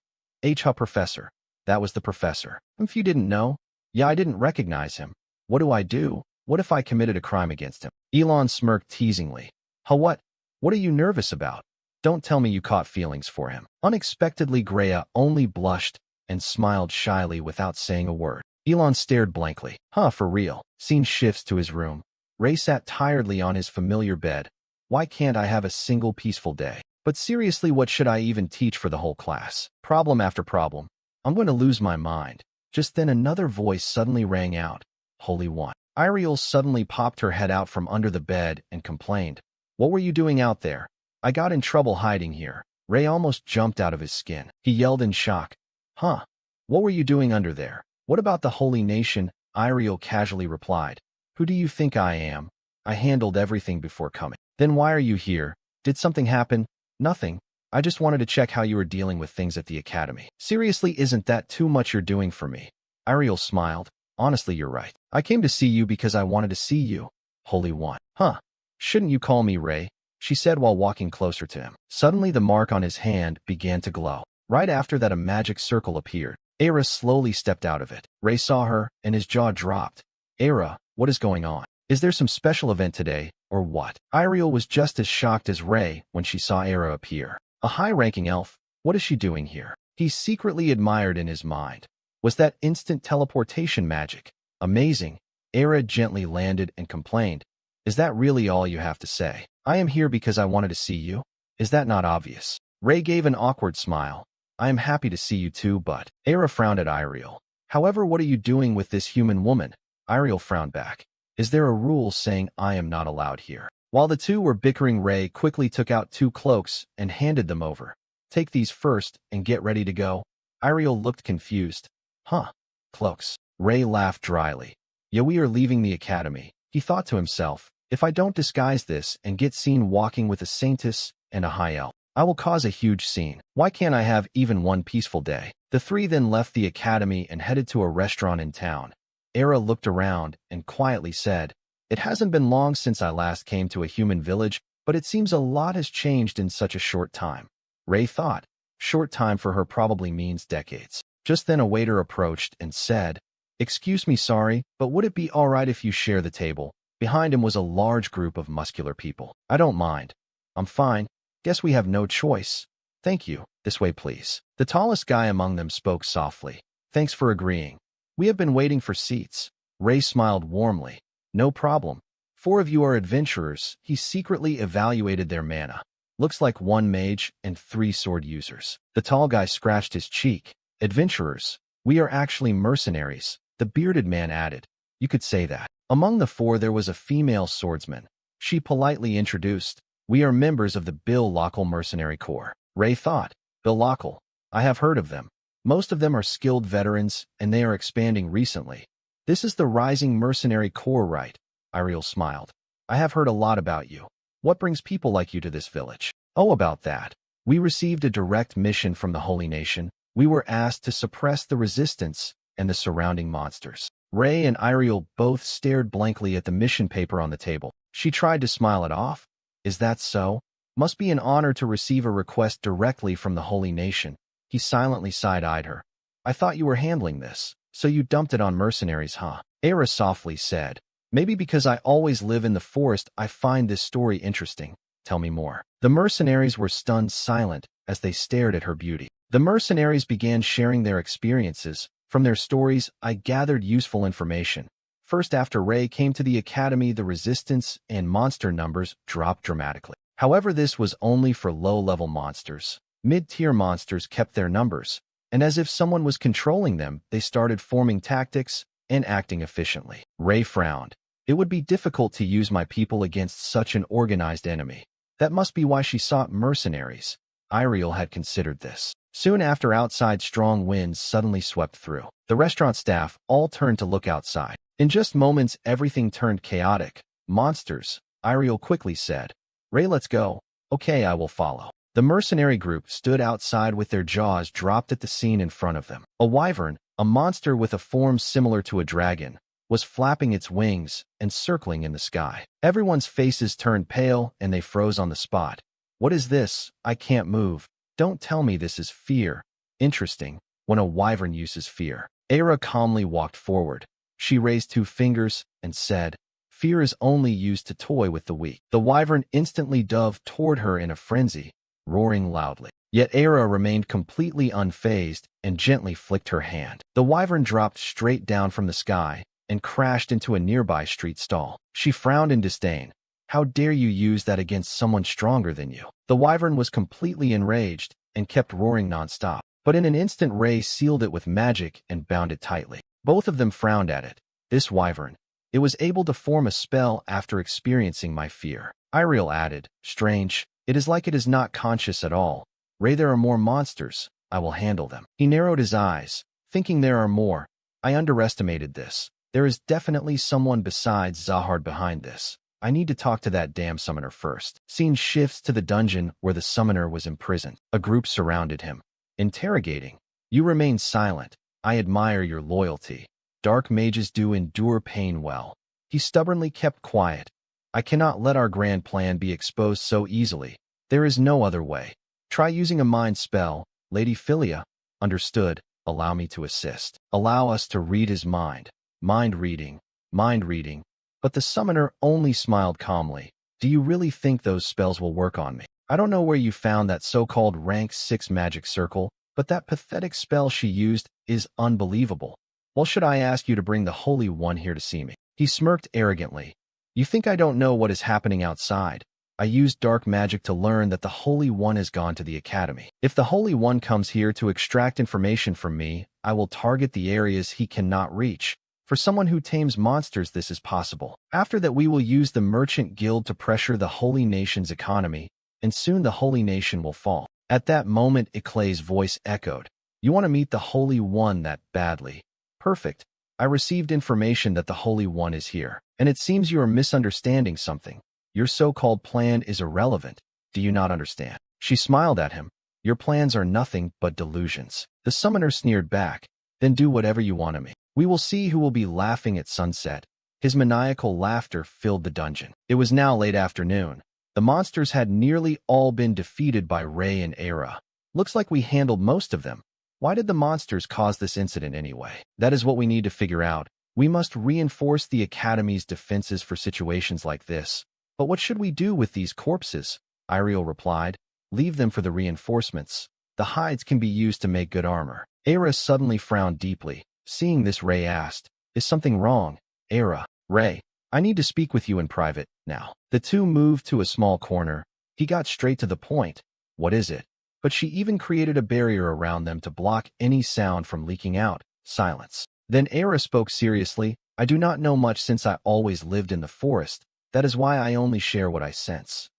Professor. That was the professor. If you didn't know? Yeah, I didn't recognize him. What do I do? What if I committed a crime against him? Elon smirked teasingly. Huh, what? What are you nervous about? Don't tell me you caught feelings for him. Unexpectedly, Greya only blushed and smiled shyly without saying a word. Elon stared blankly. Huh, for real. Scene shifts to his room. Ray sat tiredly on his familiar bed. Why can't I have a single peaceful day? But seriously, what should I even teach for the whole class? Problem after problem. I'm going to lose my mind. Just then another voice suddenly rang out. Holy One. Iriel suddenly popped her head out from under the bed and complained. What were you doing out there? I got in trouble hiding here. Ray almost jumped out of his skin. He yelled in shock. Huh? What were you doing under there? What about the Holy Nation? Iriel casually replied. Who do you think I am? I handled everything before coming. Then why are you here? Did something happen? Nothing. I just wanted to check how you were dealing with things at the academy. Seriously, isn't that too much you're doing for me? Iriel smiled. Honestly, you're right. I came to see you because I wanted to see you. Holy One. Huh. Shouldn't you call me Ray? She said while walking closer to him. Suddenly the mark on his hand began to glow. Right after that, a magic circle appeared. Era slowly stepped out of it. Ray saw her, and his jaw dropped. Era, what is going on? Is there some special event today, or what? Iriel was just as shocked as Ray when she saw Era appear. A high-ranking elf? What is she doing here? He secretly admired in his mind. Was that instant teleportation magic? Amazing. Era gently landed and complained. Is that really all you have to say? I am here because I wanted to see you. Is that not obvious? Ray gave an awkward smile. I am happy to see you too, but... Era frowned at Iriel. However, what are you doing with this human woman? Iriel frowned back. Is there a rule saying I am not allowed here? While the two were bickering, Ray quickly took out 2 cloaks and handed them over. Take these first and get ready to go. Iriel looked confused. Huh? Cloaks. Ray laughed dryly. Yeah, we are leaving the academy. He thought to himself, if I don't disguise this and get seen walking with a saintess and a high elf, I will cause a huge scene. Why can't I have even one peaceful day? The three then left the academy and headed to a restaurant in town. Era looked around and quietly said, It hasn't been long since I last came to a human village, but it seems a lot has changed in such a short time. Ray thought, short time for her probably means decades. Just then a waiter approached and said, Excuse me, sorry, but would it be all right if you share the table? Behind him was a large group of muscular people. I don't mind. I'm fine. Guess we have no choice. Thank you. This way, please. The tallest guy among them spoke softly. Thanks for agreeing. We have been waiting for seats. Ray smiled warmly. No problem. 4 of you are adventurers. He secretly evaluated their mana. Looks like 1 mage and 3 sword users. The tall guy scratched his cheek. Adventurers. We are actually mercenaries, the bearded man added. You could say that. Among the 4 there was a female swordsman. She politely introduced, we are members of the Bill Lockle Mercenary Corps. Ray thought, Bill Lockle. I have heard of them. Most of them are skilled veterans, and they are expanding recently. This is the Rising Mercenary Corps, right? Iriel smiled. I have heard a lot about you. What brings people like you to this village? Oh, about that. We received a direct mission from the Holy Nation. We were asked to suppress the resistance and the surrounding monsters. Ray and Iriel both stared blankly at the mission paper on the table. She tried to smile it off. Is that so? Must be an honor to receive a request directly from the Holy Nation. He silently side-eyed her. I thought you were handling this, so you dumped it on mercenaries, huh? Era softly said. Maybe because I always live in the forest, I find this story interesting. Tell me more. The mercenaries were stunned silent as they stared at her beauty. The mercenaries began sharing their experiences. From their stories, I gathered useful information. First, after Ray came to the academy, the resistance and monster numbers dropped dramatically. However, this was only for low-level monsters. Mid-tier monsters kept their numbers, and as if someone was controlling them, they started forming tactics and acting efficiently. Ray frowned. It would be difficult to use my people against such an organized enemy. That must be why she sought mercenaries. Iriel had considered this. Soon after, outside strong winds suddenly swept through. The restaurant staff all turned to look outside. In just moments, everything turned chaotic. Monsters, Iriel quickly said. Ray, let's go. Okay, I will follow. The mercenary group stood outside with their jaws dropped at the scene in front of them. A wyvern, a monster with a form similar to a dragon, was flapping its wings and circling in the sky. Everyone's faces turned pale and they froze on the spot. What is this? I can't move. Don't tell me this is fear. Interesting, when a wyvern uses fear. Era calmly walked forward. She raised 2 fingers and said, fear is only used to toy with the weak. The wyvern instantly dove toward her in a frenzy, roaring loudly. Yet Era remained completely unfazed and gently flicked her hand. The wyvern dropped straight down from the sky and crashed into a nearby street stall. She frowned in disdain. How dare you use that against someone stronger than you? The wyvern was completely enraged and kept roaring nonstop. But in an instant, Ray sealed it with magic and bound it tightly. Both of them frowned at it. This wyvern. It was able to form a spell after experiencing my fear. Iriel added, strange. It is like it is not conscious at all. Ray, there are more monsters. I will handle them. He narrowed his eyes, thinking there are more. I underestimated this. There is definitely someone besides Zahard behind this. I need to talk to that damn summoner first. Scene shifts to the dungeon where the summoner was imprisoned. A group surrounded him, interrogating. You remain silent. I admire your loyalty. Dark mages do endure pain well. He stubbornly kept quiet. I cannot let our grand plan be exposed so easily. There is no other way. Try using a mind spell. Lady Philia. Understood. Allow me to assist. Allow us to read his mind. Mind reading. Mind reading. But the summoner only smiled calmly. Do you really think those spells will work on me? I don't know where you found that so-called rank 6 magic circle, but that pathetic spell she used is unbelievable. Well, should I ask you to bring the Holy One here to see me? He smirked arrogantly. You think I don't know what is happening outside? I used dark magic to learn that the Holy One has gone to the academy. If the Holy One comes here to extract information from me, I will target the areas he cannot reach. For someone who tames monsters, this is possible. After that, we will use the Merchant Guild to pressure the Holy Nation's economy, and soon the Holy Nation will fall. At that moment, Iclay's voice echoed. You want to meet the Holy One that badly? Perfect. I received information that the Holy One is here, and it seems you are misunderstanding something. Your so-called plan is irrelevant. Do you not understand? She smiled at him. Your plans are nothing but delusions. The summoner sneered back. Then do whatever you want of me. We will see who will be laughing at sunset. His maniacal laughter filled the dungeon. It was now late afternoon. The monsters had nearly all been defeated by Ray and Era. Looks like we handled most of them. Why did the monsters cause this incident anyway? That is what we need to figure out. We must reinforce the Academy's defenses for situations like this. But what should we do with these corpses? Iriel replied. Leave them for the reinforcements. The hides can be used to make good armor. Era suddenly frowned deeply. Seeing this, Ray asked, "Is something wrong, Era?" "Ray, I need to speak with you in private now." The two moved to a small corner. He got straight to the point. "What is it?" But she even created a barrier around them to block any sound from leaking out. Silence. Then Era spoke seriously. "I do not know much since I always lived in the forest. That is why I only share what I sense.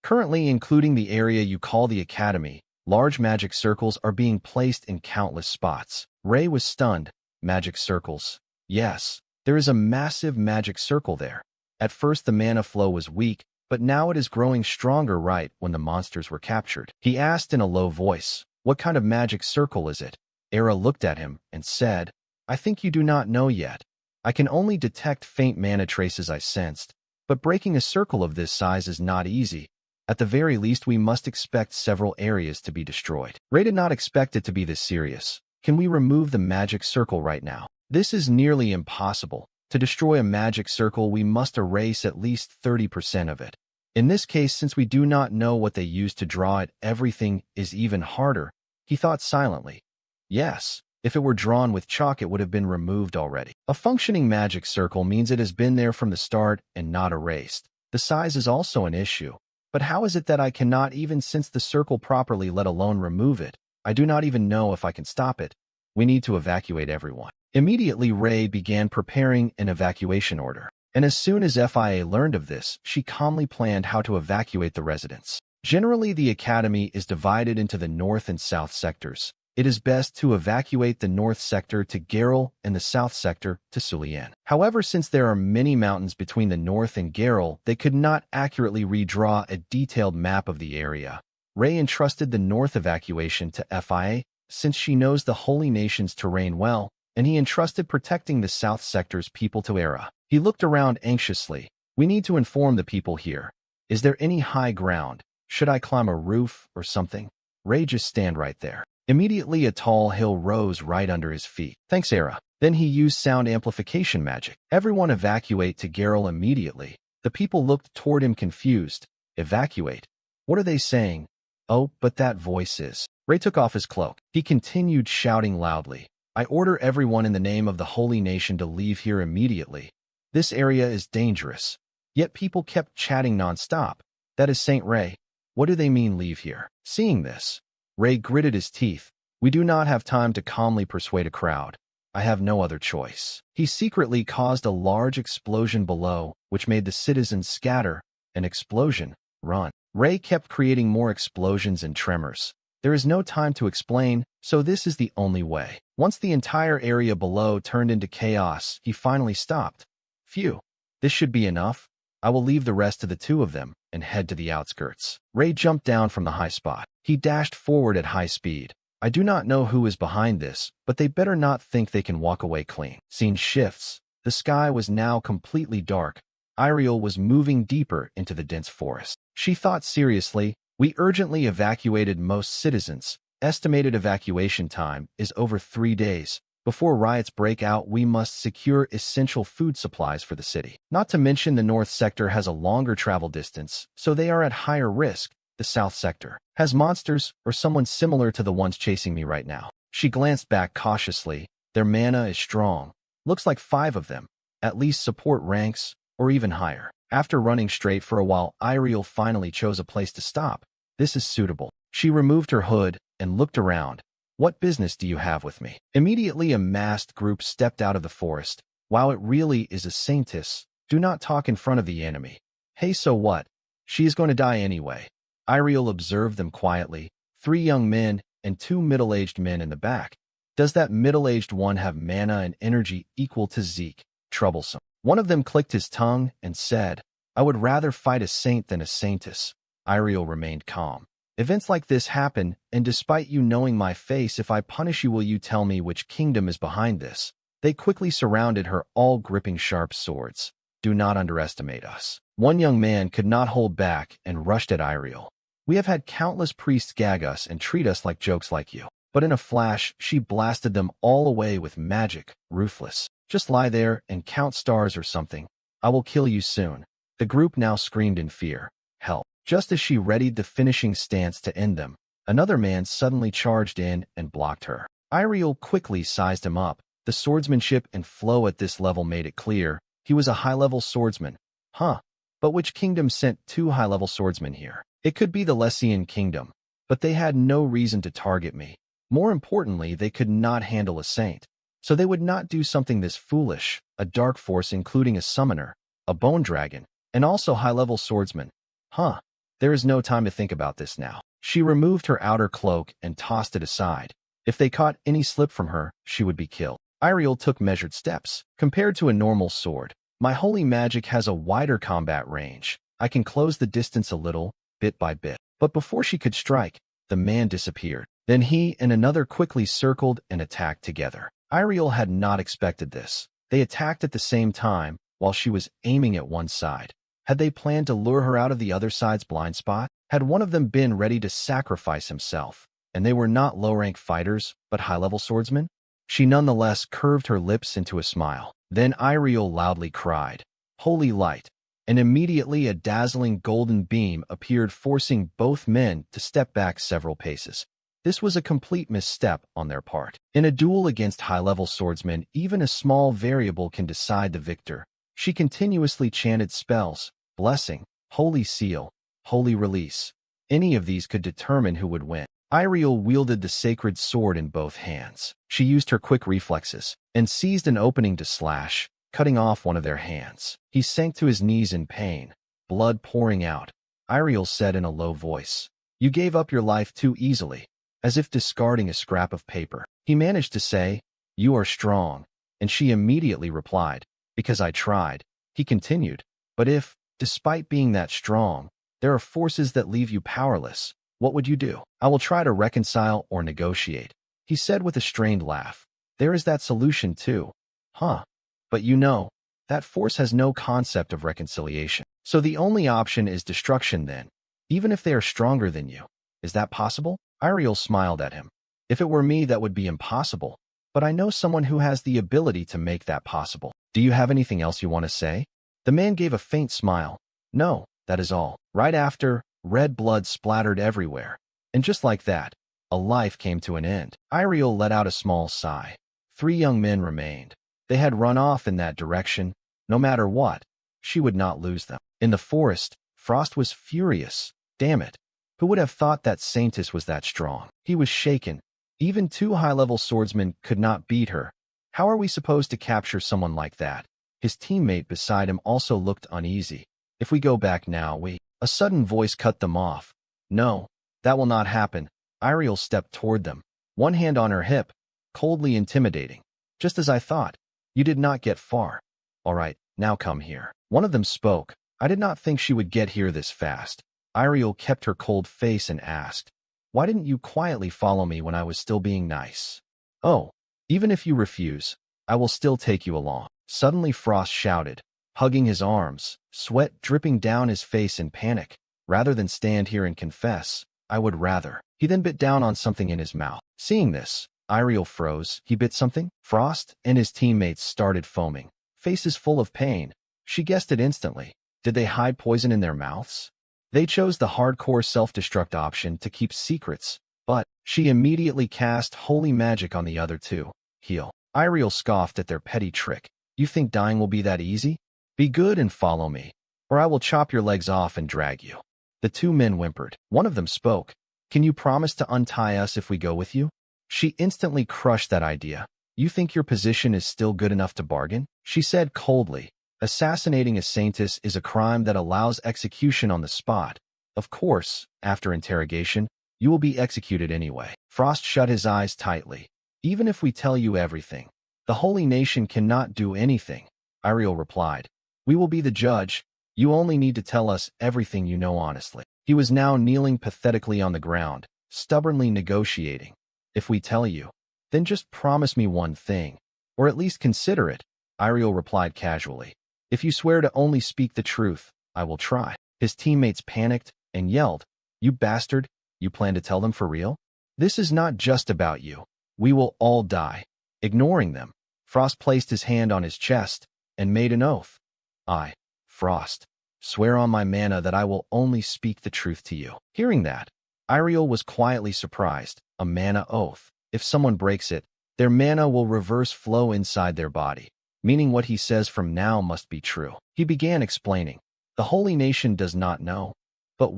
Currently, including the area you call the Academy, large magic circles are being placed in countless spots." Ray was stunned. "Magic circles?" "Yes, there is a massive magic circle there. At first the mana flow was weak, but now it is growing stronger right when the monsters were captured." He asked in a low voice, "What kind of magic circle is it?" Era looked at him and said, "I think you do not know yet. I can only detect faint mana traces I sensed, but breaking a circle of this size is not easy. At the very least, we must expect several areas to be destroyed." Ray did not expect it to be this serious. "Can we remove the magic circle right now?" "This is nearly impossible. To destroy a magic circle, we must erase at least 30% of it. In this case, since we do not know what they used to draw it, everything is even harder." He thought silently. "Yes, if it were drawn with chalk, it would have been removed already. A functioning magic circle means it has been there from the start and not erased. The size is also an issue. But how is it that I cannot even sense the circle properly, let alone remove it? I do not even know if I can stop it. We need to evacuate everyone." Immediately, Ray began preparing an evacuation order. And as soon as FIA learned of this, she calmly planned how to evacuate the residents. Generally, the Academy is divided into the North and South sectors. It is best to evacuate the North sector to Geril and the South sector to Sulian. However, since there are many mountains between the North and Geril, they could not accurately redraw a detailed map of the area. Ray entrusted the North evacuation to FIA, since she knows the Holy Nation's terrain well, and he entrusted protecting the South sector's people to Era. He looked around anxiously. "We need to inform the people here. Is there any high ground? Should I climb a roof or something?" "Ray, just stand right there." Immediately, a tall hill rose right under his feet. "Thanks, Era." Then he used sound amplification magic. "Everyone evacuate to Geril immediately." The people looked toward him confused. "Evacuate? What are they saying?" "Oh, but that voice is..." Ray took off his cloak. He continued shouting loudly. "I order everyone in the name of the Holy Nation to leave here immediately. This area is dangerous." Yet people kept chatting non-stop. "That is Saint Ray. What do they mean, leave here?" Seeing this, Ray gritted his teeth. "We do not have time to calmly persuade a crowd. I have no other choice." He secretly caused a large explosion below, which made the citizens scatter. An explosion. Run. Ray kept creating more explosions and tremors. There is no time to explain, so this is the only way. Once the entire area below turned into chaos, he finally stopped. "Phew. This should be enough. I will leave the rest to the two of them and head to the outskirts." Ray jumped down from the high spot. He dashed forward at high speed. "I do not know who is behind this, but they better not think they can walk away clean." Scene shifts. The sky was now completely dark. Iriel was moving deeper into the dense forest. She thought seriously. "We urgently evacuated most citizens. Estimated evacuation time is over 3 days. Before riots break out, we must secure essential food supplies for the city. Not to mention the North sector has a longer travel distance, so they are at higher risk. The South sector has monsters or someone similar to the ones chasing me right now." She glanced back cautiously. "Their mana is strong. Looks like 5 of them. At least support ranks, or even higher." After running straight for a while, Iriel finally chose a place to stop. "This is suitable." She removed her hood and looked around. "What business do you have with me?" Immediately, a masked group stepped out of the forest. "Wow, it really is a saintess. Do not talk in front of the enemy." "Hey, so what? She is going to die anyway." Iriel observed them quietly. 3 young men and 2 middle-aged men in the back. "Does that middle-aged one have mana and energy equal to Zeke? Troublesome." One of them clicked his tongue and said, "I would rather fight a saint than a saintess." Iriel remained calm. "Events like this happen, and despite you knowing my face, if I punish you, will you tell me which kingdom is behind this?" They quickly surrounded her, all gripping sharp swords. "Do not underestimate us." One young man could not hold back and rushed at Iriel. "We have had countless priests gag us and treat us like jokes like you." But in a flash, she blasted them all away with magic, ruthless. "Just lie there and count stars or something. I will kill you soon." The group now screamed in fear. "Help." Just as she readied the finishing stance to end them, another man suddenly charged in and blocked her. Iriel quickly sized him up. The swordsmanship and flow at this level made it clear he was a high-level swordsman. Huh. But which kingdom sent two high-level swordsmen here? It could be the Lessian kingdom, but they had no reason to target me. More importantly, they could not handle a saint. So they would not do something this foolish, a dark force including a summoner, a bone dragon, and also high-level swordsman. Huh. There is no time to think about this now. She removed her outer cloak and tossed it aside. If they caught any slip from her, she would be killed. Iriel took measured steps. Compared to a normal sword, my holy magic has a wider combat range. I can close the distance a little, bit by bit. But before she could strike, the man disappeared. Then he and another quickly circled and attacked together. Iriel had not expected this. They attacked at the same time, while she was aiming at one side. Had they planned to lure her out of the other side's blind spot? Had one of them been ready to sacrifice himself, and they were not low-rank fighters, but high-level swordsmen? She nonetheless curved her lips into a smile. Then Iriel loudly cried, "Holy light!" And immediately a dazzling golden beam appeared, forcing both men to step back several paces. This was a complete misstep on their part. In a duel against high-level swordsmen, even a small variable can decide the victor. She continuously chanted spells, blessing, holy seal, holy release. Any of these could determine who would win. Iriel wielded the sacred sword in both hands. She used her quick reflexes and seized an opening to slash, cutting off one of their hands. He sank to his knees in pain, blood pouring out. Iriel said in a low voice, "You gave up your life too easily," as if discarding a scrap of paper. He managed to say, "You are strong," and she immediately replied, "Because I tried." He continued, "But if, despite being that strong, there are forces that leave you powerless, what would you do?" "I will try to reconcile or negotiate," he said with a strained laugh. "There is that solution too." "Huh. But you know, that force has no concept of reconciliation. So the only option is destruction then, even if they are stronger than you. Is that possible?" Iriel smiled at him. "If it were me, that would be impossible. But I know someone who has the ability to make that possible. Do you have anything else you want to say?" The man gave a faint smile. "No, that is all." Right after, red blood splattered everywhere. And just like that, a life came to an end. Iriel let out a small sigh. 3 young men remained. They had run off in that direction. No matter what, she would not lose them. In the forest, Frost was furious. Damn it. Who would have thought that Saintess was that strong? He was shaken. Even 2 high-level swordsmen could not beat her. How are we supposed to capture someone like that? His teammate beside him also looked uneasy. "If we go back now, we—" A sudden voice cut them off. "No, that will not happen." Iriel stepped toward them, one hand on her hip, coldly intimidating. "Just as I thought. You did not get far. All right, now come here." One of them spoke. "I did not think she would get here this fast." Iriel kept her cold face and asked, "Why didn't you quietly follow me when I was still being nice?" "Oh, even if you refuse, I will still take you along." Suddenly Frost shouted, hugging his arms, sweat dripping down his face in panic. "Rather than stand here and confess, I would rather." He then bit down on something in his mouth. Seeing this, Iriel froze. He bit something? Frost and his teammates started foaming, faces full of pain. She guessed it instantly. Did they hide poison in their mouths? They chose the hardcore self-destruct option to keep secrets, but she immediately cast holy magic on the other 2. Heal. Iriel scoffed at their petty trick. "You think dying will be that easy? Be good and follow me, or I will chop your legs off and drag you." The 2 men whimpered. One of them spoke. "Can you promise to untie us if we go with you?" She instantly crushed that idea. "You think your position is still good enough to bargain?" She said coldly. "Assassinating a Saintess is a crime that allows execution on the spot. Of course, after interrogation, you will be executed anyway." Frost shut his eyes tightly. "Even if we tell you everything, the Holy Nation cannot do anything," Iriel replied. "We will be the judge. You only need to tell us everything you know honestly." He was now kneeling pathetically on the ground, stubbornly negotiating. "If we tell you, then just promise me one thing, or at least consider it," Iriel replied casually. "If you swear to only speak the truth, I will try." His teammates panicked and yelled, "You bastard, you plan to tell them for real? This is not just about you. We will all die." Ignoring them, Frost placed his hand on his chest and made an oath. "I, Frost, swear on my mana that I will only speak the truth to you." Hearing that, Iriel was quietly surprised. A mana oath. If someone breaks it, Their mana will reverse flow inside their body, meaning what he says from now must be true. He began explaining. The Holy Nation does not know, but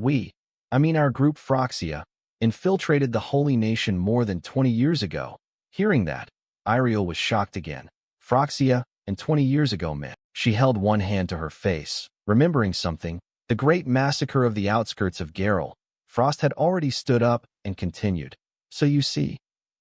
our group Phroxia, infiltrated the Holy Nation more than 20 years ago. Hearing that, Iriel was shocked again. Phroxia, and 20 years ago, man. She held one hand to her face, remembering something, the great massacre of the outskirts of Geralt. Frost had already stood up and continued. So you see,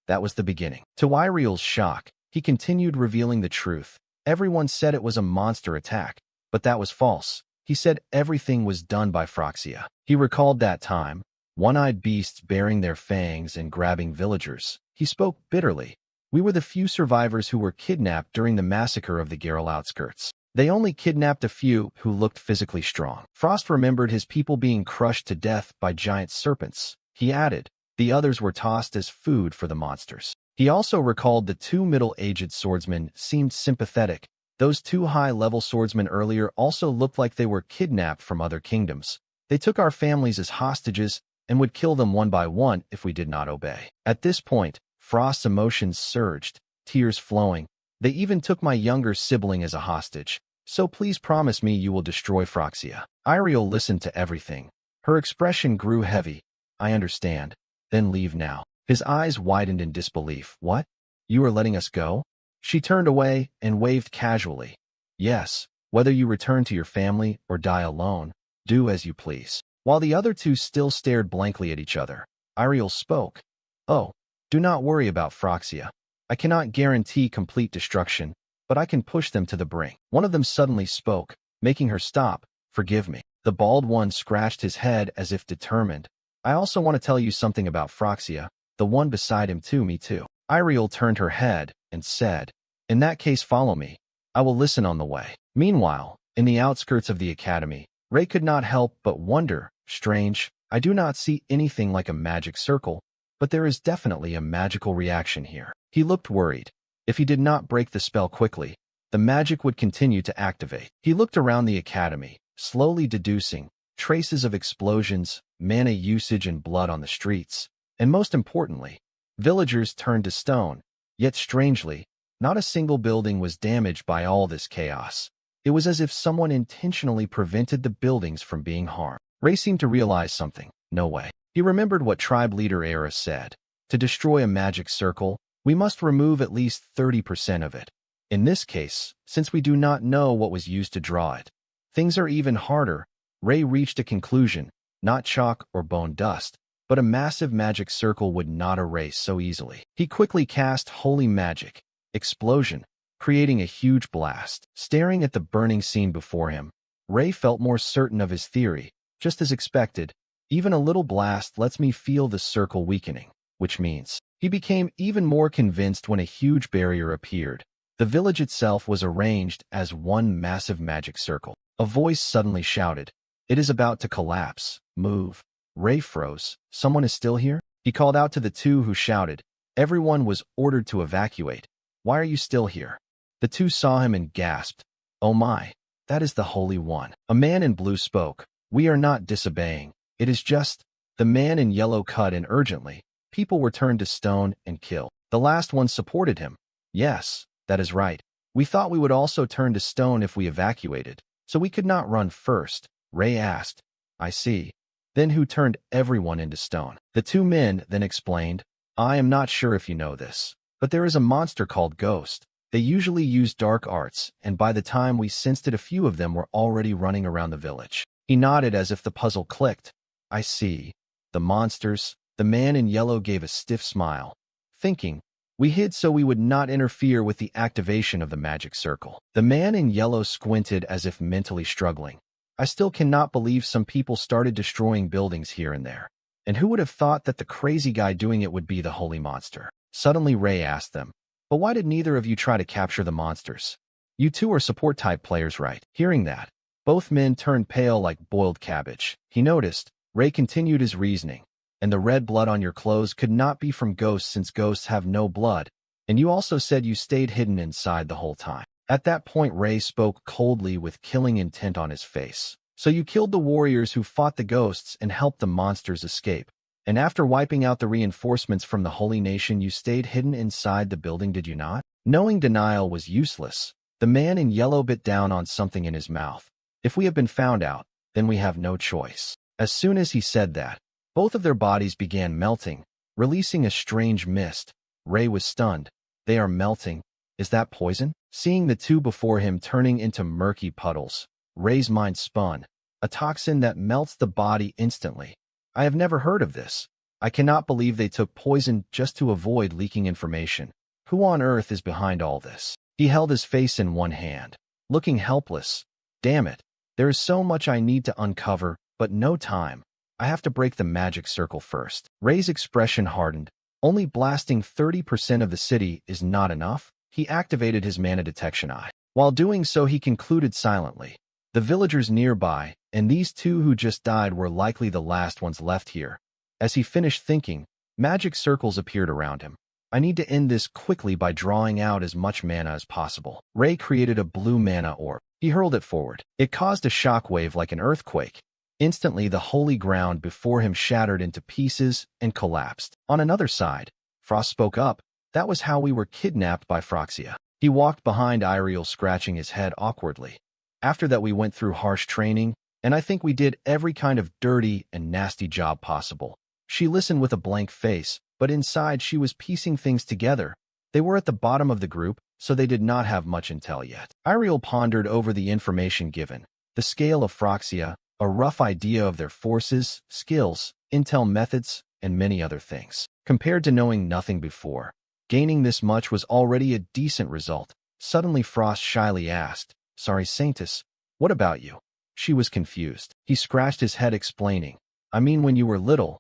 that was the beginning. To Iriel's shock, he continued revealing the truth. Everyone said it was a monster attack, but that was false. He said everything was done by Phroxia. He recalled that time, one-eyed beasts baring their fangs and grabbing villagers. He spoke bitterly. We were the few survivors who were kidnapped during the massacre of the Geralt outskirts. They only kidnapped a few who looked physically strong. Frost remembered his people being crushed to death by giant serpents. He added, the others were tossed as food for the monsters. He also recalled the two middle-aged swordsmen seemed sympathetic. Those two high-level swordsmen earlier also looked like they were kidnapped from other kingdoms. They took our families as hostages and would kill them one by one if we did not obey. At this point, Frost's emotions surged, tears flowing. They even took my younger sibling as a hostage. So please promise me you will destroy Phroxia. Iriel listened to everything. Her expression grew heavy. I understand. Then leave now. His eyes widened in disbelief. What? You are letting us go? She turned away and waved casually. Yes, whether you return to your family or die alone, do as you please. While the other two still stared blankly at each other, Iriel spoke. Oh, do not worry about Phroxia. I cannot guarantee complete destruction, but I can push them to the brink. One of them suddenly spoke, making her stop. Forgive me. The bald one scratched his head as if determined. I also want to tell you something about Phroxia, the one beside him too, me too. Iriel turned her head and said, in that case follow me. I will listen on the way. Meanwhile, in the outskirts of the academy, Ray could not help but wonder, strange, I do not see anything like a magic circle, but there is definitely a magical reaction here. He looked worried. If he did not break the spell quickly, the magic would continue to activate. He looked around the academy, slowly deducing traces of explosions, mana usage and blood on the streets, and most importantly, villagers turned to stone. Yet strangely, not a single building was damaged by all this chaos. It was as if someone intentionally prevented the buildings from being harmed. Ray seemed to realize something. No way. He remembered what tribe leader Era said. To destroy a magic circle, we must remove at least 30% of it. In this case, since we do not know what was used to draw it, things are even harder. Ray reached a conclusion, not chalk or bone dust, but a massive magic circle would not erase so easily. He quickly cast Holy Magic. Explosion, creating a huge blast. Staring at the burning scene before him, Ray felt more certain of his theory. Just as expected, even a little blast lets me feel the circle weakening, which means he became even more convinced when a huge barrier appeared. The village itself was arranged as one massive magic circle. A voice suddenly shouted, "It is about to collapse. Move." Ray froze. Someone is still here? He called out to the two who shouted. Everyone was ordered to evacuate. Why are you still here? The two saw him and gasped. Oh my, that is the Holy One. A man in blue spoke. We are not disobeying. It is just, the man in yellow cut in urgently. People were turned to stone and killed. The last one supported him. Yes, that is right. We thought we would also turn to stone if we evacuated, so we could not run first. Ray asked. I see. Then who turned everyone into stone? The two men then explained. I am not sure if you know this, but there is a monster called Ghost. They usually use dark arts, and by the time we sensed it, a few of them were already running around the village. He nodded as if the puzzle clicked. I see. The monsters. The man in yellow gave a stiff smile, thinking, we hid so we would not interfere with the activation of the magic circle. The man in yellow squinted as if mentally struggling. I still cannot believe some people started destroying buildings here and there. And who would have thought that the crazy guy doing it would be the holy monster? Suddenly Ray asked them, but why did neither of you try to capture the monsters? You two are support-type players, right? Hearing that, both men turned pale like boiled cabbage. He noticed. Ray continued his reasoning. And the red blood on your clothes could not be from ghosts since ghosts have no blood. And you also said you stayed hidden inside the whole time. At that point Ray spoke coldly with killing intent on his face. So you killed the warriors who fought the ghosts and helped the monsters escape. And after wiping out the reinforcements from the Holy Nation, you stayed hidden inside the building, did you not? Knowing denial was useless, the man in yellow bit down on something in his mouth. If we have been found out, then we have no choice. As soon as he said that, both of their bodies began melting, releasing a strange mist. Ray was stunned. They are melting. Is that poison? Seeing the two before him turning into murky puddles, Ray's mind spun. A toxin that melts the body instantly. I have never heard of this. I cannot believe they took poison just to avoid leaking information. Who on earth is behind all this? He held his face in one hand, looking helpless. Damn it. There is so much I need to uncover, but no time. I have to break the magic circle first. Ray's expression hardened. Only blasting 30% of the city is not enough? He activated his mana detection eye. While doing so, he concluded silently. The villagers nearby, and these two who just died, were likely the last ones left here. As he finished thinking, magic circles appeared around him. I need to end this quickly by drawing out as much mana as possible. Ray created a blue mana orb. He hurled it forward. It caused a shockwave like an earthquake. Instantly, the holy ground before him shattered into pieces and collapsed. On another side, Frost spoke up. That was how we were kidnapped by Froxia. He walked behind Iriel, scratching his head awkwardly. After that, we went through harsh training, and I think we did every kind of dirty and nasty job possible. She listened with a blank face, but inside she was piecing things together. They were at the bottom of the group, so they did not have much intel yet. Iriel pondered over the information given. The scale of Froxia, a rough idea of their forces, skills, intel methods, and many other things. Compared to knowing nothing before, gaining this much was already a decent result. Suddenly Frost shyly asked, "Sorry, Saintus, what about you?" She was confused. He scratched his head, explaining, "I mean, when you were little,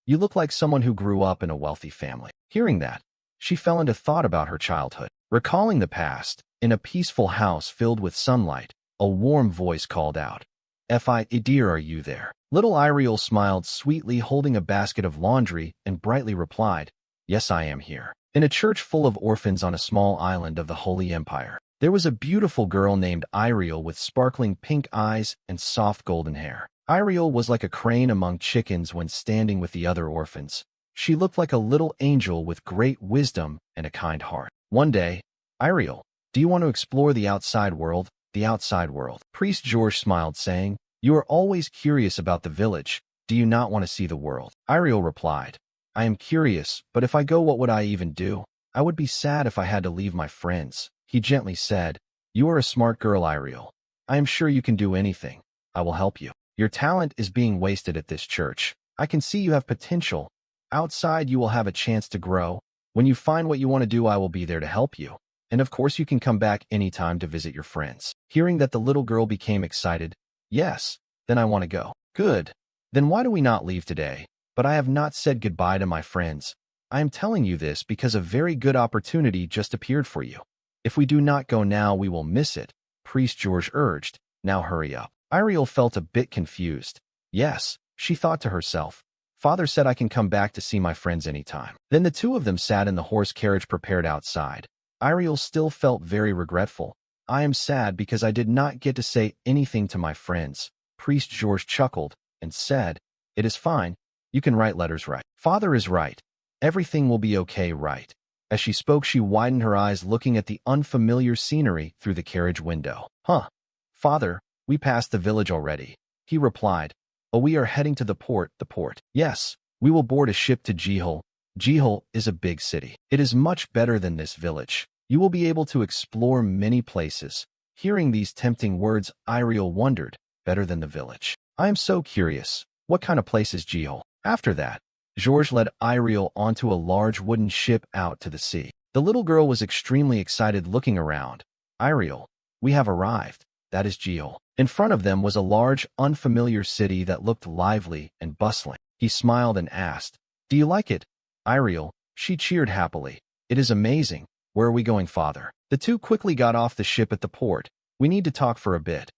you look like someone who grew up in a wealthy family." Hearing that, she fell into thought about her childhood. Recalling the past, in a peaceful house filled with sunlight, a warm voice called out, "Dear, are you there?" Little Iriel smiled sweetly, holding a basket of laundry, and brightly replied, "Yes, I am here." In a church full of orphans on a small island of the Holy Empire, there was a beautiful girl named Iriel with sparkling pink eyes and soft golden hair. Iriel was like a crane among chickens when standing with the other orphans. She looked like a little angel with great wisdom and a kind heart. One day, "Iriel, do you want to explore the outside world?" "The outside world?" Priest George smiled, saying, "You are always curious about the village. Do you not want to see the world?" Iriel replied, "I am curious, but if I go, what would I even do? I would be sad if I had to leave my friends." He gently said, "You are a smart girl, Iriel. I am sure you can do anything. I will help you. Your talent is being wasted at this church. I can see you have potential. Outside, you will have a chance to grow. When you find what you want to do, I will be there to help you. And of course, you can come back anytime to visit your friends." Hearing that, the little girl became excited. "Yes, then I want to go." "Good. Then why do we not leave today?" "But I have not said goodbye to my friends. I am telling you this because a very good opportunity just appeared for you. If we do not go now, we will miss it," Priest George urged. "Now hurry up." Iriel felt a bit confused. "Yes," she thought to herself. "Father said I can come back to see my friends anytime." Then the two of them sat in the horse carriage prepared outside. Iriel still felt very regretful. "I am sad because I did not get to say anything to my friends." Priest George chuckled and said, "It is fine. You can write letters, right? Father is right. Everything will be okay, right?" As she spoke, she widened her eyes, looking at the unfamiliar scenery through the carriage window. "Huh. Father, we passed the village already," he replied. "Oh, we are heading to the port." "The port?" "Yes. We will board a ship to Jehol. Jehol is a big city. It is much better than this village. You will be able to explore many places." Hearing these tempting words, Iriel wondered, better than the village? I am so curious. What kind of place is Jehol? After that, Georges led Iriel onto a large wooden ship out to the sea. The little girl was extremely excited, looking around. "Iriel, we have arrived. That is Jehol." In front of them was a large, unfamiliar city that looked lively and bustling. He smiled and asked, "Do you like it, Iriel?" She cheered happily. "It is amazing. Where are we going, Father?" The two quickly got off the ship at the port. "We need to talk for a bit."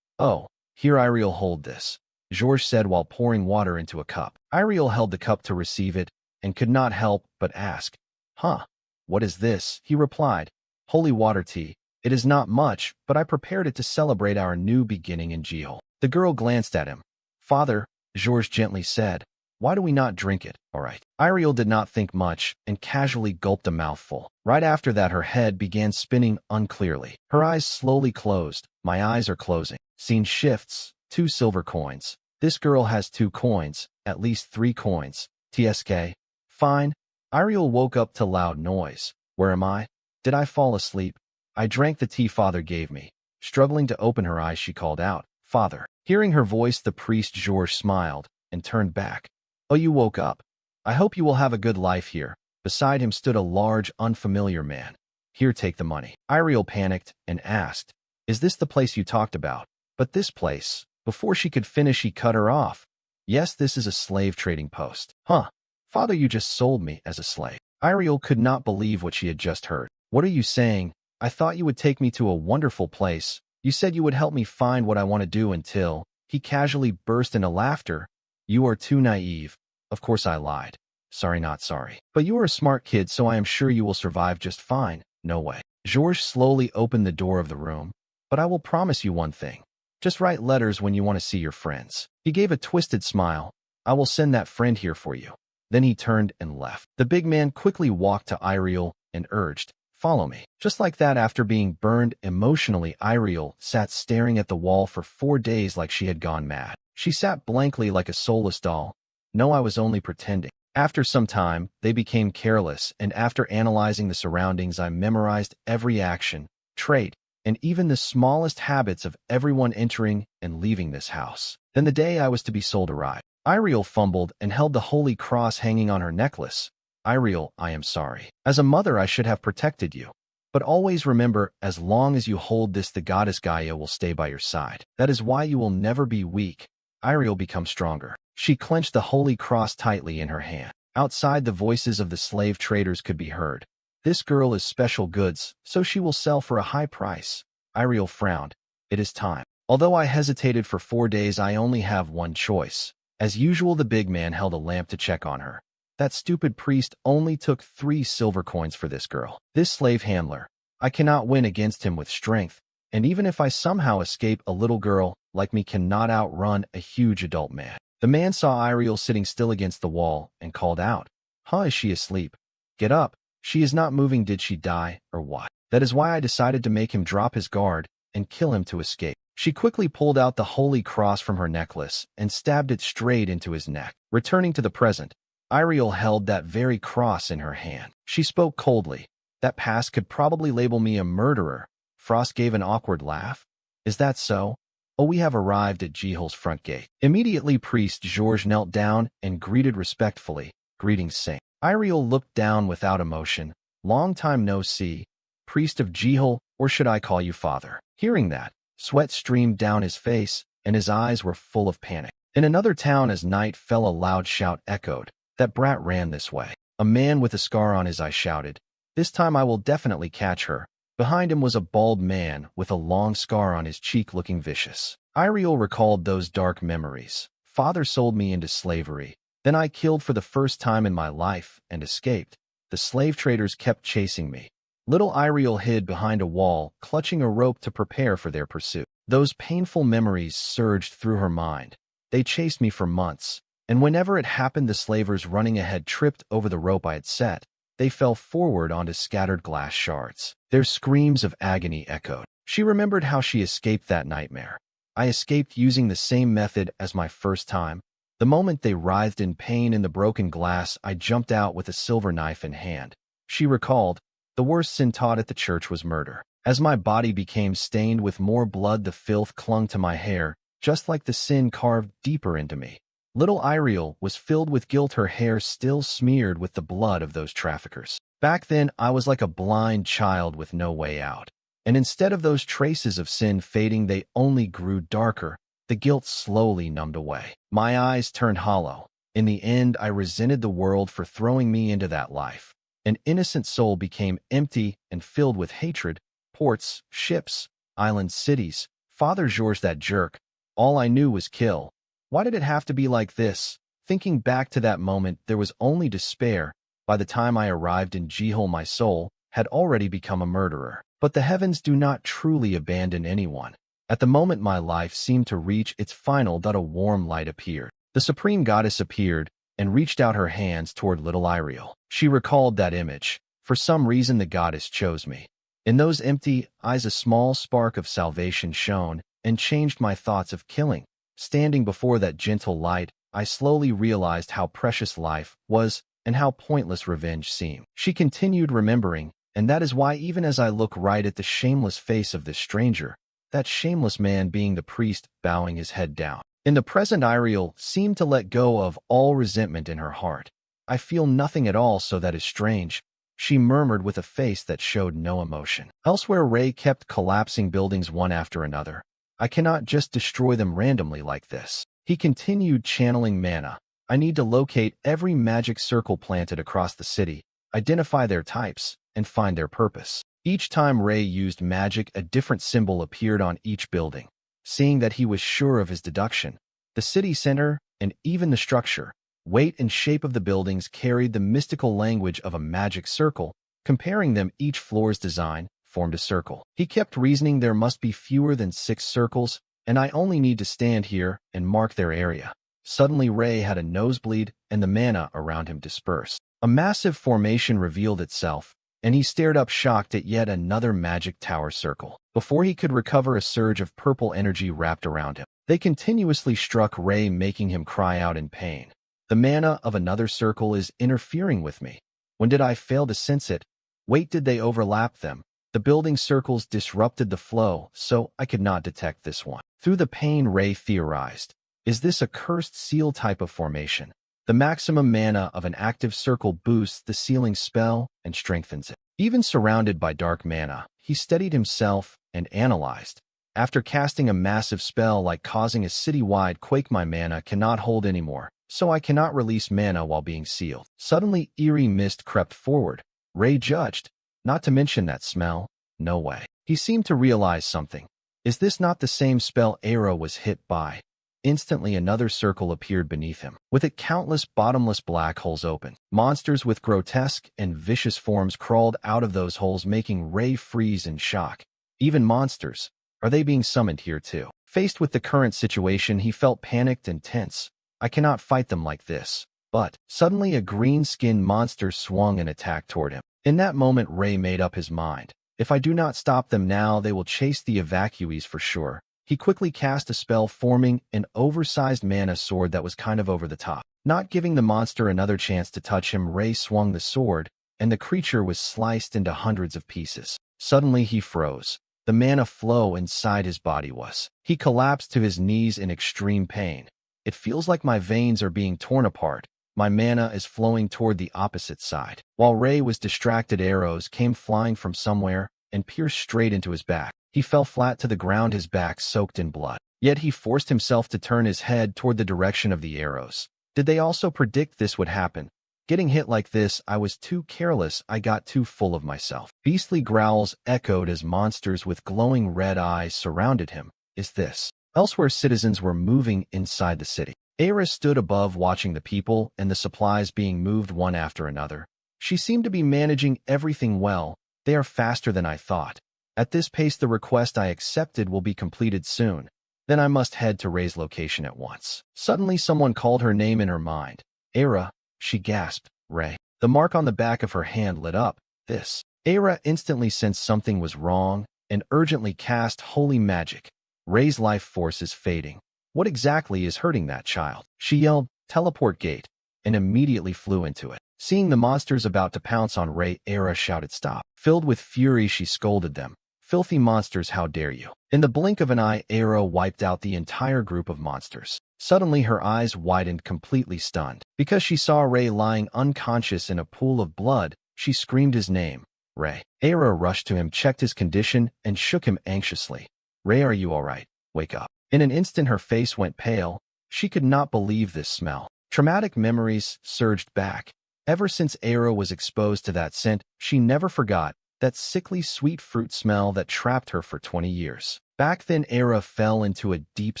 "Oh, here, Iriel, hold this," Georges said while pouring water into a cup. Iriel held the cup to receive it and could not help but ask, "Huh, what is this?" He replied, "Holy water tea. It is not much, but I prepared it to celebrate our new beginning in Jehol." The girl glanced at him. "Father," Georges gently said, Why do we not drink it? All right. Iriel did not think much and casually gulped a mouthful. Right after that, her head began spinning unclearly. Her eyes slowly closed. My eyes are closing. Scene shifts. 2 silver coins. This girl has 2 coins, at least 3 coins. TSK. Fine. Iriel woke up to loud noise. Where am I? Did I fall asleep? I drank the tea father gave me. Struggling to open her eyes, she called out, Father. Hearing her voice, the priest Georges smiled and turned back. Oh, you woke up. I hope you will have a good life here. Beside him stood a large, unfamiliar man. Here, take the money. Iriel panicked and asked, Is this the place you talked about? But this place. Before she could finish, he cut her off. Yes, this is a slave trading post. Huh. Father, you just sold me as a slave. Iriel could not believe what she had just heard. What are you saying? I thought you would take me to a wonderful place. You said you would help me find what I want to do until... He casually burst into laughter. You are too naive. Of course I lied. Sorry, not sorry. But you are a smart kid, so I am sure you will survive just fine. No way. Georges slowly opened the door of the room. But I will promise you one thing. Just write letters when you want to see your friends. He gave a twisted smile. I will send that friend here for you. Then he turned and left. The big man quickly walked to Iriel and urged, Follow me. Just like that, after being burned emotionally, Iriel sat staring at the wall for 4 days like she had gone mad. She sat blankly like a soulless doll. No, I was only pretending. After some time, they became careless, and after analyzing the surroundings, I memorized every action, trait, and even the smallest habits of everyone entering and leaving this house. Then the day I was to be sold arrived. Iriel fumbled and held the holy cross hanging on her necklace. Iriel, I am sorry. As a mother, I should have protected you. But always remember, as long as you hold this, the goddess Gaia will stay by your side. That is why you will never be weak. Iriel becomes stronger. She clenched the holy cross tightly in her hand. Outside, the voices of the slave traders could be heard. This girl is special goods, so she will sell for a high price. Iriel frowned. It is time. Although I hesitated for 4 days, I only have one choice. As usual, the big man held a lamp to check on her. That stupid priest only took 3 silver coins for this girl. This slave handler. I cannot win against him with strength, and even if I somehow escape, a little girl like me cannot outrun a huge adult man. The man saw Iriel sitting still against the wall and called out, Huh, is she asleep? Get up. She is not moving. Did she die, or what? That is why I decided to make him drop his guard and kill him to escape. She quickly pulled out the holy cross from her necklace and stabbed it straight into his neck. Returning to the present, Iriel held that very cross in her hand. She spoke coldly. That past could probably label me a murderer. Frost gave an awkward laugh. Is that so? Oh, we have arrived at Jehel's front gate. Immediately, priest Georges knelt down and greeted respectfully. Greetings, saint. Iriel looked down without emotion. Long time no see. Priest of Jehel, or should I call you father? Hearing that, sweat streamed down his face, and his eyes were full of panic. In another town, as night fell, a loud shout echoed. That brat ran this way. A man with a scar on his eye shouted, This time I will definitely catch her. Behind him was a bald man with a long scar on his cheek looking vicious. Iriel recalled those dark memories. Father sold me into slavery. Then I killed for the first time in my life and escaped. The slave traders kept chasing me. Little Iriel hid behind a wall, clutching a rope to prepare for their pursuit. Those painful memories surged through her mind. They chased me for months, and whenever it happened, the slavers running ahead tripped over the rope I had set. They fell forward onto scattered glass shards. Their screams of agony echoed. She remembered how she escaped that nightmare. I escaped using the same method as my first time. The moment they writhed in pain in the broken glass, I jumped out with a silver knife in hand. She recalled, the worst sin taught at the church was murder. As my body became stained with more blood, the filth clung to my hair, just like the sin carved deeper into me. Little Iriel was filled with guilt, her hair still smeared with the blood of those traffickers. Back then, I was like a blind child with no way out. And instead of those traces of sin fading, they only grew darker. The guilt slowly numbed away. My eyes turned hollow. In the end, I resented the world for throwing me into that life. An innocent soul became empty and filled with hatred. Ports, ships, islands, cities. Father Georges, that jerk. All I knew was kill. Why did it have to be like this? Thinking back to that moment, there was only despair. By the time I arrived in Jehel, my soul had already become a murderer. But the heavens do not truly abandon anyone. At the moment my life seemed to reach its final, a warm light appeared. The supreme goddess appeared, and reached out her hands toward little Iriel. She recalled that image. For some reason, the goddess chose me. In those empty eyes, a small spark of salvation shone and changed my thoughts of killing. Standing before that gentle light, I slowly realized how precious life was and how pointless revenge seemed. She continued remembering, and that is why even as I look right at the shameless face of this stranger, that shameless man being the priest bowing his head down. In the present, Iriel seemed to let go of all resentment in her heart. I feel nothing at all, so that is strange, she murmured with a face that showed no emotion. Elsewhere, Ray kept collapsing buildings one after another. I cannot just destroy them randomly like this. He continued channeling mana. I need to locate every magic circle planted across the city, identify their types, and find their purpose. Each time Ray used magic, a different symbol appeared on each building. Seeing that he was sure of his deduction, the city center, and even the structure, weight and shape of the buildings carried the mystical language of a magic circle. Comparing them, each floor's design formed a circle. He kept reasoning there must be fewer than 6 circles, and I only need to stand here and mark their area. Suddenly, Ray had a nosebleed, and the mana around him dispersed. A massive formation revealed itself, and he stared up shocked at yet another magic tower circle. Before he could recover, a surge of purple energy wrapped around him. They continuously struck Ray, making him cry out in pain. The mana of another circle is interfering with me. When did I fail to sense it? Wait, did they overlap them? The building circles disrupted the flow, so I could not detect this one. Through the pain, Ray theorized, is this a cursed seal type of formation? The maximum mana of an active circle boosts the sealing spell and strengthens it. Even surrounded by dark mana, he steadied himself and analyzed. After casting a massive spell like causing a city-wide quake, my mana cannot hold anymore, so I cannot release mana while being sealed. Suddenly, eerie mist crept forward. Ray judged. Not to mention that smell. No way. He seemed to realize something. Is this not the same spell Arrow was hit by? Instantly, another circle appeared beneath him. With it, countless bottomless black holes opened. Monsters with grotesque and vicious forms crawled out of those holes, making Ray freeze in shock. Even monsters. Are they being summoned here too? Faced with the current situation, he felt panicked and tense. I cannot fight them like this. But suddenly, a green-skinned monster swung and attacked toward him. In that moment, Ray made up his mind. If I do not stop them now, they will chase the evacuees for sure. He quickly cast a spell, forming an oversized mana sword that was kind of over the top. Not giving the monster another chance to touch him, Ray swung the sword, and the creature was sliced into hundreds of pieces. Suddenly, he froze. The mana flow inside his body was. He collapsed to his knees in extreme pain. It feels like my veins are being torn apart. My mana is flowing toward the opposite side. While Ray was distracted, arrows came flying from somewhere and pierced straight into his back. He fell flat to the ground, his back soaked in blood. Yet he forced himself to turn his head toward the direction of the arrows. Did they also predict this would happen? Getting hit like this, I was too careless, I got too full of myself. Beastly growls echoed as monsters with glowing red eyes surrounded him. Is this? Elsewhere, citizens were moving inside the city. Aira stood above, watching the people and the supplies being moved one after another. She seemed to be managing everything well. They are faster than I thought. At this pace, the request I accepted will be completed soon. Then I must head to Ray's location at once. Suddenly, someone called her name in her mind. Aira, she gasped. Ray. The mark on the back of her hand lit up. This. Aira instantly sensed something was wrong and urgently cast holy magic. Ray's life force is fading. What exactly is hurting that child? She yelled, "Teleport gate," and immediately flew into it. Seeing the monsters about to pounce on Ray, Aira shouted, "Stop." Filled with fury, she scolded them. "Filthy monsters, how dare you!" In the blink of an eye, Aira wiped out the entire group of monsters. Suddenly, her eyes widened, completely stunned. Because she saw Ray lying unconscious in a pool of blood, she screamed his name. Ray. Aira rushed to him, checked his condition, and shook him anxiously. "Ray, are you all right? Wake up." In an instant, her face went pale. She could not believe this smell. Traumatic memories surged back. Ever since Aira was exposed to that scent, she never forgot that sickly sweet fruit smell that trapped her for 20 years. Back then, Aira fell into a deep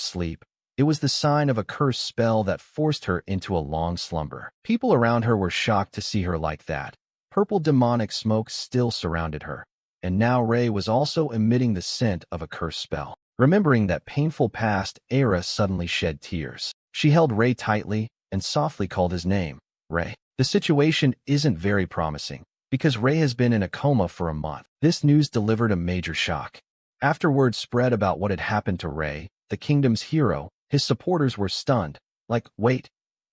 sleep. It was the sign of a cursed spell that forced her into a long slumber. People around her were shocked to see her like that. Purple demonic smoke still surrounded her. And now Ray was also emitting the scent of a cursed spell. Remembering that painful past, Aira suddenly shed tears. She held Ray tightly, and softly called his name, Ray. The situation isn't very promising, because Ray has been in a coma for a month. This news delivered a major shock. After word spread about what had happened to Ray, the kingdom's hero, his supporters were stunned. Like, wait,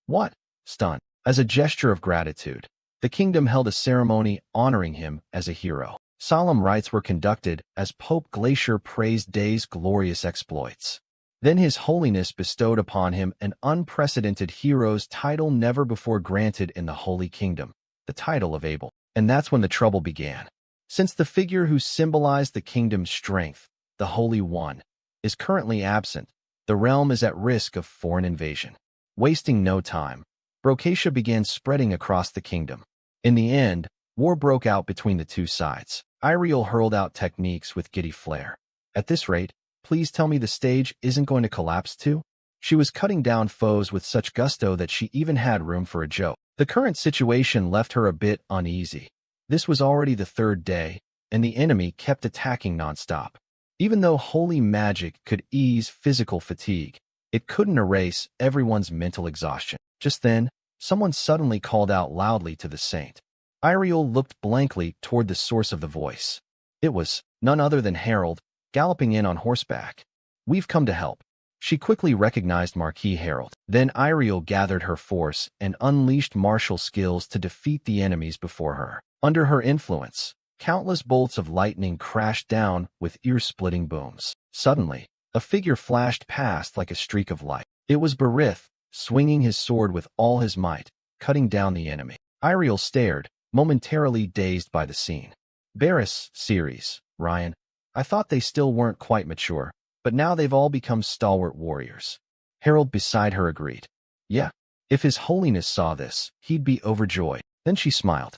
what? Stunned. As a gesture of gratitude, the kingdom held a ceremony honoring him as a hero. Solemn rites were conducted as Pope Glacier praised Day's glorious exploits. Then His Holiness bestowed upon him an unprecedented hero's title never before granted in the Holy Kingdom, the title of Abel. And that's when the trouble began. Since the figure who symbolized the kingdom's strength, the Holy One, is currently absent, the realm is at risk of foreign invasion. Wasting no time, Brocatia began spreading across the kingdom. In the end, war broke out between the two sides. Iriel hurled out techniques with giddy flair. At this rate, please tell me the stage isn't going to collapse too? She was cutting down foes with such gusto that she even had room for a joke. The current situation left her a bit uneasy. This was already the third day, and the enemy kept attacking nonstop. Even though holy magic could ease physical fatigue, it couldn't erase everyone's mental exhaustion. Just then, someone suddenly called out loudly to the saint. Iriel looked blankly toward the source of the voice. It was none other than Harold, galloping in on horseback. We've come to help. She quickly recognized Marquis Harold. Then Iriel gathered her force and unleashed martial skills to defeat the enemies before her. Under her influence, countless bolts of lightning crashed down with ear-splitting booms. Suddenly, a figure flashed past like a streak of light. It was Berith, swinging his sword with all his might, cutting down the enemy. Iriel stared, momentarily dazed by the scene. Barris, Ceres, Ryan. I thought they still weren't quite mature, but now they've all become stalwart warriors. Harold beside her agreed. Yeah, if His Holiness saw this, he'd be overjoyed. Then she smiled.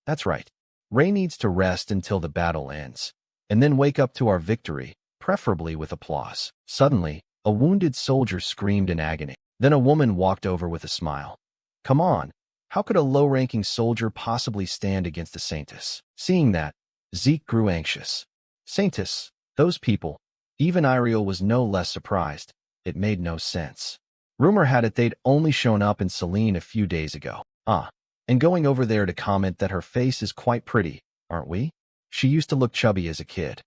That's right. Ray needs to rest until the battle ends, and then wake up to our victory, preferably with applause. Suddenly, a wounded soldier screamed in agony. Then a woman walked over with a smile. Come on, how could a low-ranking soldier possibly stand against a Saintess? Seeing that, Zeke grew anxious. Saintess, those people. Even Iriel was no less surprised. It made no sense. Rumor had it they'd only shown up in Selene a few days ago. And going over there to comment that her face is quite pretty, aren't we? She used to look chubby as a kid.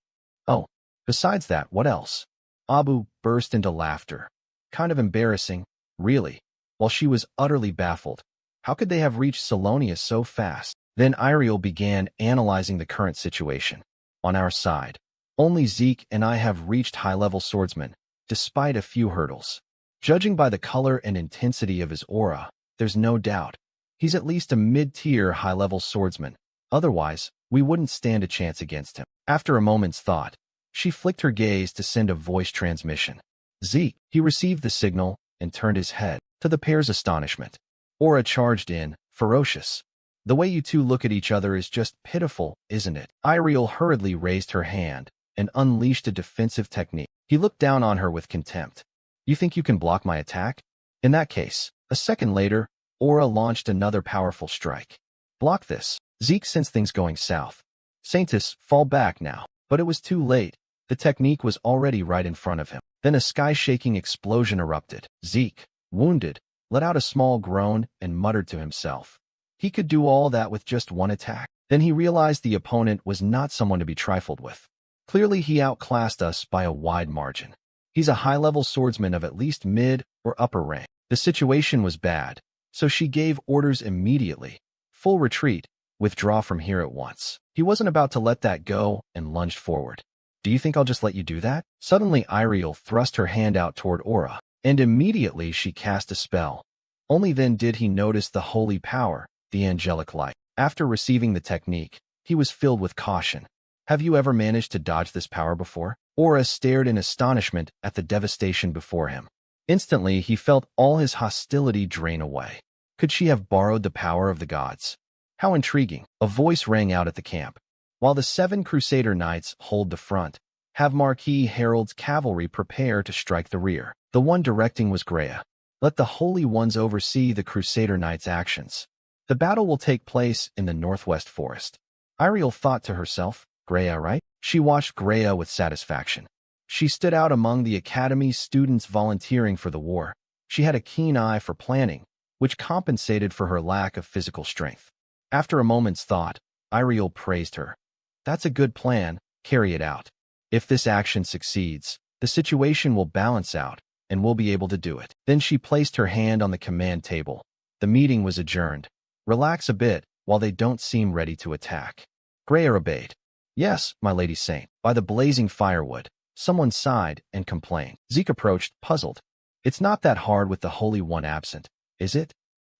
Oh, besides that, what else? Abu burst into laughter. Kind of embarrassing, really. While she was utterly baffled. How could they have reached Salonia so fast? Then Iriel began analyzing the current situation. On our side, only Zeke and I have reached high-level swordsman, despite a few hurdles. Judging by the color and intensity of his aura, there's no doubt. He's at least a mid-tier high-level swordsman. Otherwise, we wouldn't stand a chance against him. After a moment's thought, she flicked her gaze to send a voice transmission. Zeke, he received the signal and turned his head. To the pair's astonishment, Aura charged in, ferocious. The way you two look at each other is just pitiful, isn't it? Iriel hurriedly raised her hand and unleashed a defensive technique. He looked down on her with contempt. You think you can block my attack? In that case, a second later, Aura launched another powerful strike. Block this. Zeke sensed things going south. Saintess, fall back now. But it was too late. The technique was already right in front of him. Then a sky-shaking explosion erupted. Zeke, wounded, let out a small groan and muttered to himself. He could do all that with just one attack. Then he realized the opponent was not someone to be trifled with. Clearly he outclassed us by a wide margin. He's a high-level swordsman of at least mid or upper rank. The situation was bad, so she gave orders immediately. Full retreat, withdraw from here at once. He wasn't about to let that go and lunged forward. Do you think I'll just let you do that? Suddenly Iriel thrust her hand out toward Aura, and immediately she cast a spell. Only then did he notice the holy power, the angelic light. After receiving the technique, he was filled with caution. Have you ever managed to dodge this power before? Aura stared in astonishment at the devastation before him. Instantly, he felt all his hostility drain away. Could she have borrowed the power of the gods? How intriguing. A voice rang out at the camp. While the 7 Crusader Knights hold the front, have Marquis Harold's cavalry prepare to strike the rear. The one directing was Greya. Let the Holy Ones oversee the Crusader Knights' actions. The battle will take place in the northwest forest. Iriel thought to herself, Greya, right? She watched Greya with satisfaction. She stood out among the Academy's students volunteering for the war. She had a keen eye for planning, which compensated for her lack of physical strength. After a moment's thought, Iriel praised her. That's a good plan, carry it out. If this action succeeds, the situation will balance out, and we'll be able to do it. Then she placed her hand on the command table. The meeting was adjourned. Relax a bit, while they don't seem ready to attack. Greyer obeyed. Yes, my lady saint. By the blazing firewood, someone sighed and complained. Zeke approached, puzzled. It's not that hard with the Holy One absent, is it?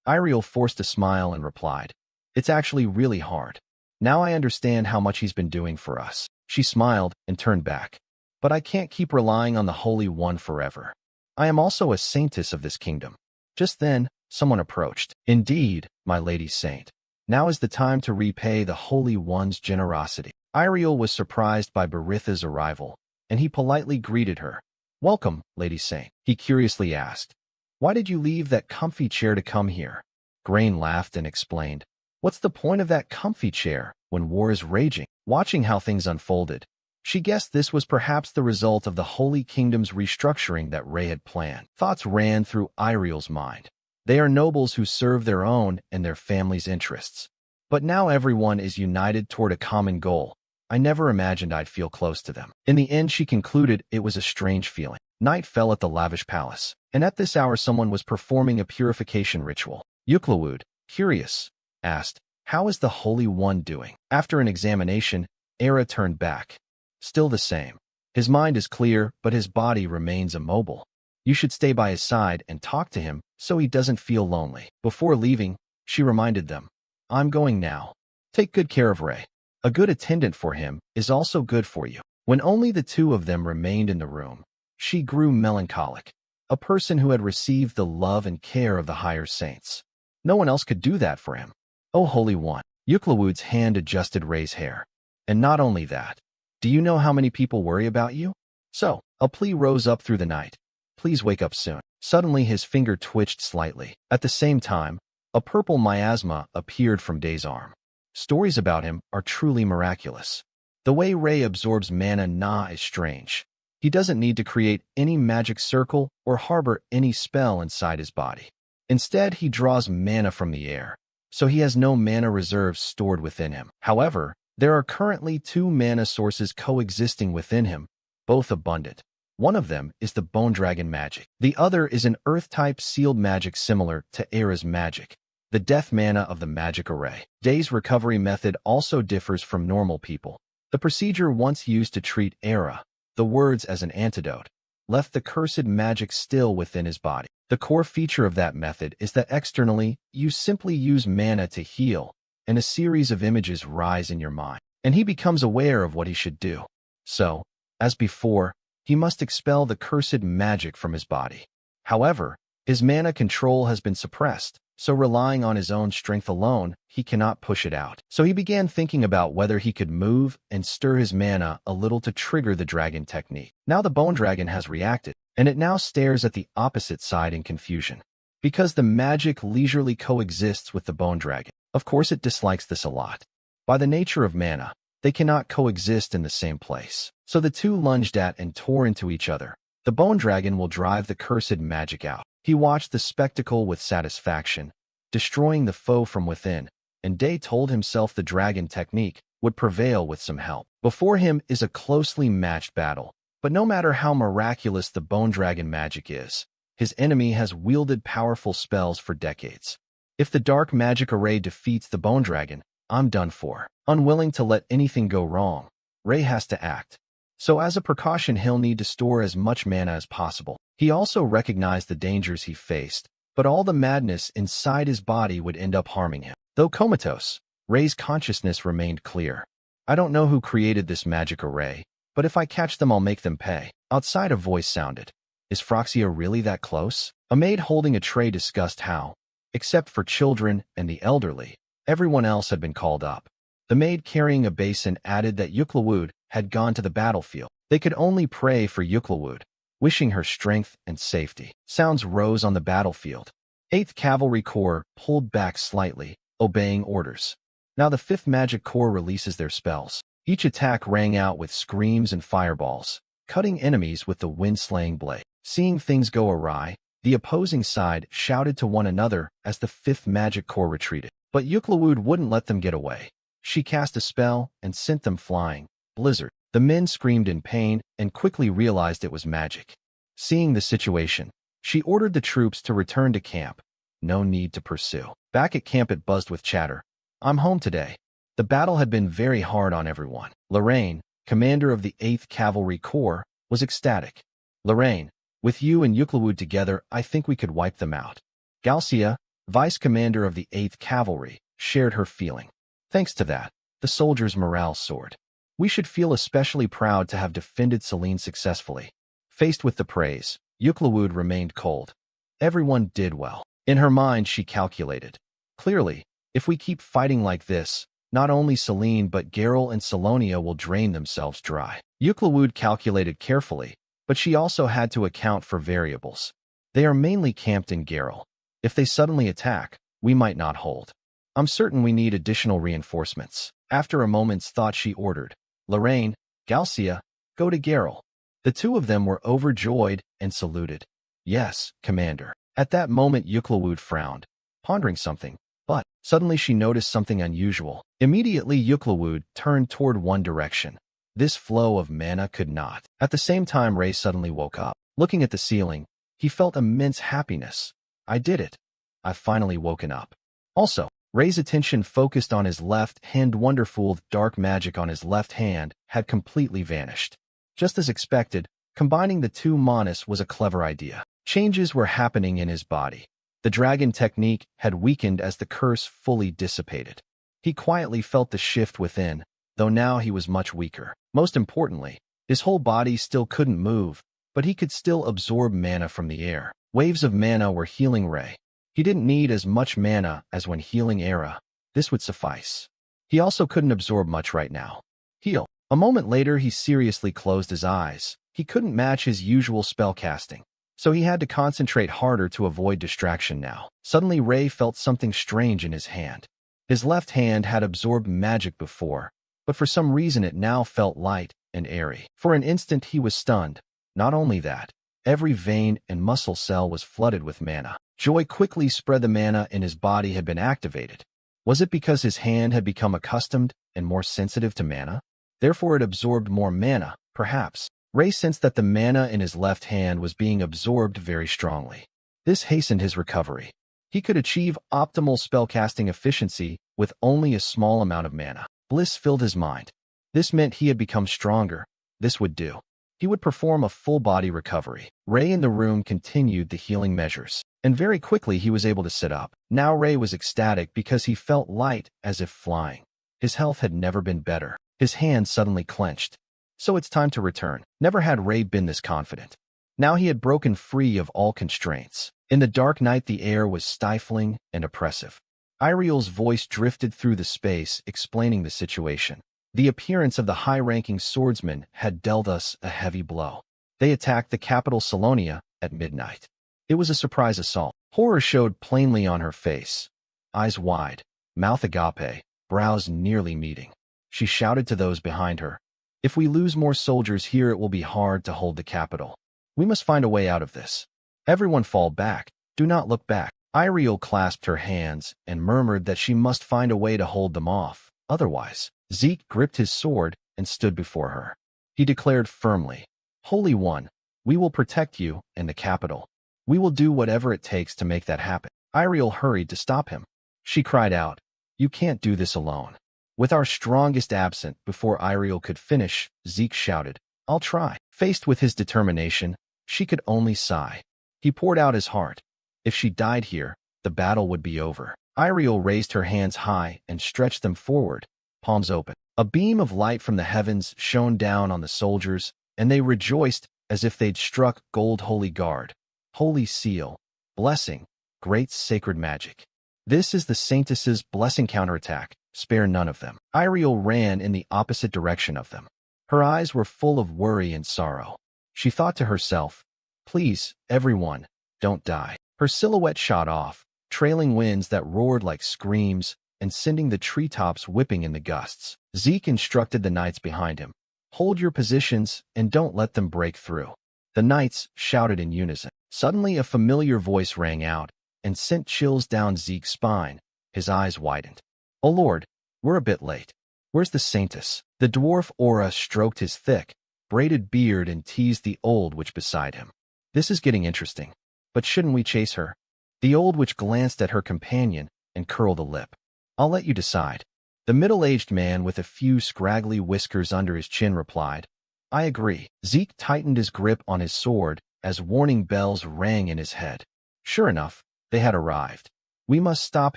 Iriel forced a smile and replied. It's actually really hard. Now I understand how much he's been doing for us. She smiled and turned back. But I can't keep relying on the Holy One forever. I am also a saintess of this kingdom. Just then, someone approached. Indeed, my lady saint. Now is the time to repay the Holy One's generosity. Iriel was surprised by Beritha's arrival, and he politely greeted her. Welcome, Lady Saint. He curiously asked. Why did you leave that comfy chair to come here? Grain laughed and explained. What's the point of that comfy chair when war is raging? Watching how things unfolded, she guessed this was perhaps the result of the Holy Kingdom's restructuring that Ray had planned. Thoughts ran through Iriel's mind. They are nobles who serve their own and their family's interests. But now everyone is united toward a common goal. I never imagined I'd feel close to them. In the end, she concluded it was a strange feeling. Night fell at the lavish palace, and at this hour someone was performing a purification ritual. Yuklawud, curious, asked, how is the Holy One doing? After an examination, Era turned back. Still the same. His mind is clear, but his body remains immobile. You should stay by his side and talk to him so he doesn't feel lonely. Before leaving, she reminded them, I'm going now. Take good care of Ray. A good attendant for him is also good for you. When only the two of them remained in the room, she grew melancholic. A person who had received the love and care of the higher saints. No one else could do that for him. O Holy One, Yuklawud's hand adjusted Ray's hair. And not only that, do you know how many people worry about you? So, a plea rose up through the night. Please wake up soon. Suddenly his finger twitched slightly. At the same time, a purple miasma appeared from Day's arm. Stories about him are truly miraculous. The way Ray absorbs mana is strange. He doesn't need to create any magic circle or harbor any spell inside his body. Instead, he draws mana from the air, so he has no mana reserves stored within him. However, there are currently two mana sources coexisting within him, both abundant. One of them is the Bone Dragon magic. The other is an Earth-type sealed magic similar to Era's magic, the death mana of the magic array. Day's recovery method also differs from normal people. The procedure once used to treat Era, the words as an antidote, left the cursed magic still within his body. The core feature of that method is that externally, you simply use mana to heal, and a series of images rise in your mind, and he becomes aware of what he should do. So, as before, he must expel the cursed magic from his body. However, his mana control has been suppressed, so relying on his own strength alone, he cannot push it out. So he began thinking about whether he could move and stir his mana a little to trigger the dragon technique. Now the bone dragon has reacted, and it now stares at the opposite side in confusion. Because the magic leisurely coexists with the bone dragon, of course it dislikes this a lot. By the nature of mana, they cannot coexist in the same place. So the two lunged at and tore into each other. The bone dragon will drive the cursed magic out. He watched the spectacle with satisfaction, destroying the foe from within, and Day told himself the dragon technique would prevail with some help. Before him is a closely matched battle, but no matter how miraculous the bone dragon magic is, his enemy has wielded powerful spells for decades. If the dark magic array defeats the bone dragon, I'm done for. Unwilling to let anything go wrong, Ray has to act. So as a precaution, he'll need to store as much mana as possible. He also recognized the dangers he faced, but all the madness inside his body would end up harming him. Though comatose, Ray's consciousness remained clear. I don't know who created this magic array, but if I catch them, I'll make them pay. Outside a voice sounded. Is Phroxia really that close? A maid holding a tray discussed how, except for children and the elderly, everyone else had been called up. The maid carrying a basin added that Yuklawud had gone to the battlefield. They could only pray for Yuklawud, wishing her strength and safety. Sounds rose on the battlefield. 8th Cavalry Corps pulled back slightly, obeying orders. Now the 5th Magic Corps releases their spells. Each attack rang out with screams and fireballs, cutting enemies with the wind-slaying blade. Seeing things go awry, The opposing side shouted to one another as the fifth magic core retreated. But Yuklawud wouldn't let them get away. She cast a spell and sent them flying. Blizzard. The men screamed in pain and quickly realized it was magic. Seeing the situation, she ordered the troops to return to camp. No need to pursue. Back at camp it buzzed with chatter. I'm home today. The battle had been very hard on everyone. Lorraine, commander of the 8th Cavalry Corps, was ecstatic. Lorraine, with you and Yuklawud together, I think we could wipe them out. Galcia, vice commander of the 8th Cavalry, shared her feeling. Thanks to that, the soldiers' morale soared. We should feel especially proud to have defended Selene successfully. Faced with the praise, Yuklawud remained cold. Everyone did well. In her mind, she calculated. Clearly, if we keep fighting like this, not only Selene but Geralt and Salonia will drain themselves dry. Yuklawud calculated carefully, but she also had to account for variables. They are mainly camped in Geralt. If they suddenly attack, we might not hold. I'm certain we need additional reinforcements. After a moment's thought, she ordered, Lorraine, Galcia, go to Geralt. The two of them were overjoyed and saluted. Yes, Commander. At that moment, Yuklawud frowned, pondering something. But suddenly she noticed something unusual. Immediately, Yuklawud turned toward one direction. This flow of mana could not. At the same time, Ray suddenly woke up. Looking at the ceiling, he felt immense happiness. I did it. I've finally woken up. Also, Ray's attention focused on his left hand. Wonderful dark magic on his left hand had completely vanished. Just as expected, combining the two manas was a clever idea. Changes were happening in his body. The dragon technique had weakened as the curse fully dissipated. He quietly felt the shift within, though now he was much weaker. Most importantly, his whole body still couldn't move, but he could still absorb mana from the air. Waves of mana were healing Ray. He didn't need as much mana as when healing Era. This would suffice. He also couldn't absorb much right now. Heal. A moment later, he seriously closed his eyes. He couldn't match his usual spell casting, so he had to concentrate harder to avoid distraction now. Suddenly, Ray felt something strange in his hand. His left hand had absorbed magic before, but for some reason it now felt light and airy. For an instant, he was stunned. Not only that, every vein and muscle cell was flooded with mana. Joy quickly spread. The mana in his body had been activated. Was it because his hand had become accustomed and more sensitive to mana? Therefore it absorbed more mana, perhaps. Ray sensed that the mana in his left hand was being absorbed very strongly. This hastened his recovery. He could achieve optimal spellcasting efficiency with only a small amount of mana. Bliss filled his mind. This meant he had become stronger. This would do. He would perform a full-body recovery. Ray in the room continued the healing measures, and very quickly he was able to sit up. Now Ray was ecstatic because he felt light as if flying. His health had never been better. His hand suddenly clenched. So it's time to return. Never had Ray been this confident. Now he had broken free of all constraints. In the dark night, the air was stifling and oppressive. Iriel's voice drifted through the space, explaining the situation. The appearance of the high-ranking swordsmen had dealt us a heavy blow. They attacked the capital Salonia at midnight. It was a surprise assault. Horror showed plainly on her face. Eyes wide, mouth agape, brows nearly meeting. She shouted to those behind her. If we lose more soldiers here, it will be hard to hold the capital. We must find a way out of this. Everyone fall back. Do not look back. Iriel clasped her hands and murmured that she must find a way to hold them off. Otherwise, Zeke gripped his sword and stood before her. He declared firmly, Holy One, we will protect you and the capital. We will do whatever it takes to make that happen. Iriel hurried to stop him. She cried out, You can't do this alone. With our strongest absent. Before Iriel could finish, Zeke shouted, I'll try. Faced with his determination, she could only sigh. He poured out his heart. If she died here, the battle would be over. Iriel raised her hands high and stretched them forward, palms open. A beam of light from the heavens shone down on the soldiers, and they rejoiced as if they'd struck gold. Holy guard, holy seal, blessing, great sacred magic. This is the Saintess's blessing. Counterattack. Spare none of them. Iriel ran in the opposite direction of them. Her eyes were full of worry and sorrow. She thought to herself, Please, everyone, don't die. Her silhouette shot off, trailing winds that roared like screams and sending the treetops whipping in the gusts. Zeke instructed the knights behind him. Hold your positions and don't let them break through. The knights shouted in unison. Suddenly a familiar voice rang out and sent chills down Zeke's spine. His eyes widened. Oh Lord, we're a bit late. Where's the saintess? The dwarf Aura stroked his thick, braided beard and teased the old witch beside him. This is getting interesting. But shouldn't we chase her? The old witch glanced at her companion and curled a lip. I'll let you decide. The middle-aged man with a few scraggly whiskers under his chin replied, I agree. Zeke tightened his grip on his sword as warning bells rang in his head. Sure enough, they had arrived. We must stop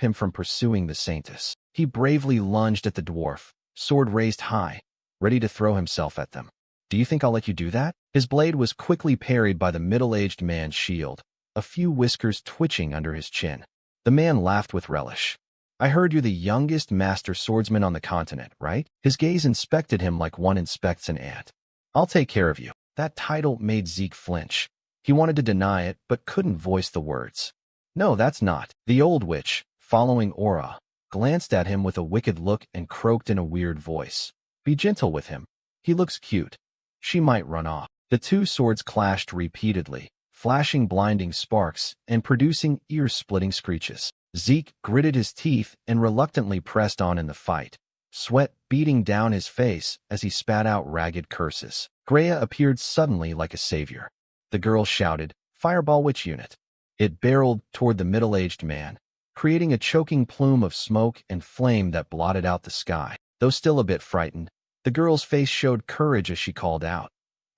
him from pursuing the saintess. He bravely lunged at the dwarf, sword raised high, ready to throw himself at them. Do you think I'll let you do that? His blade was quickly parried by the middle-aged man's shield, a few whiskers twitching under his chin. The man laughed with relish. I heard you're the youngest master swordsman on the continent, right? His gaze inspected him like one inspects an ant. I'll take care of you. That title made Zeke flinch. He wanted to deny it, but couldn't voice the words. No, that's not. The old witch, following Aura, glanced at him with a wicked look and croaked in a weird voice. Be gentle with him. He looks cute. She might run off. The two swords clashed repeatedly, flashing blinding sparks and producing ear-splitting screeches. Zeke gritted his teeth and reluctantly pressed on in the fight, sweat beating down his face as he spat out ragged curses. Greya appeared suddenly like a savior. The girl shouted, Fireball Witch Unit. It barreled toward the middle-aged man, creating a choking plume of smoke and flame that blotted out the sky. Though still a bit frightened, the girl's face showed courage as she called out,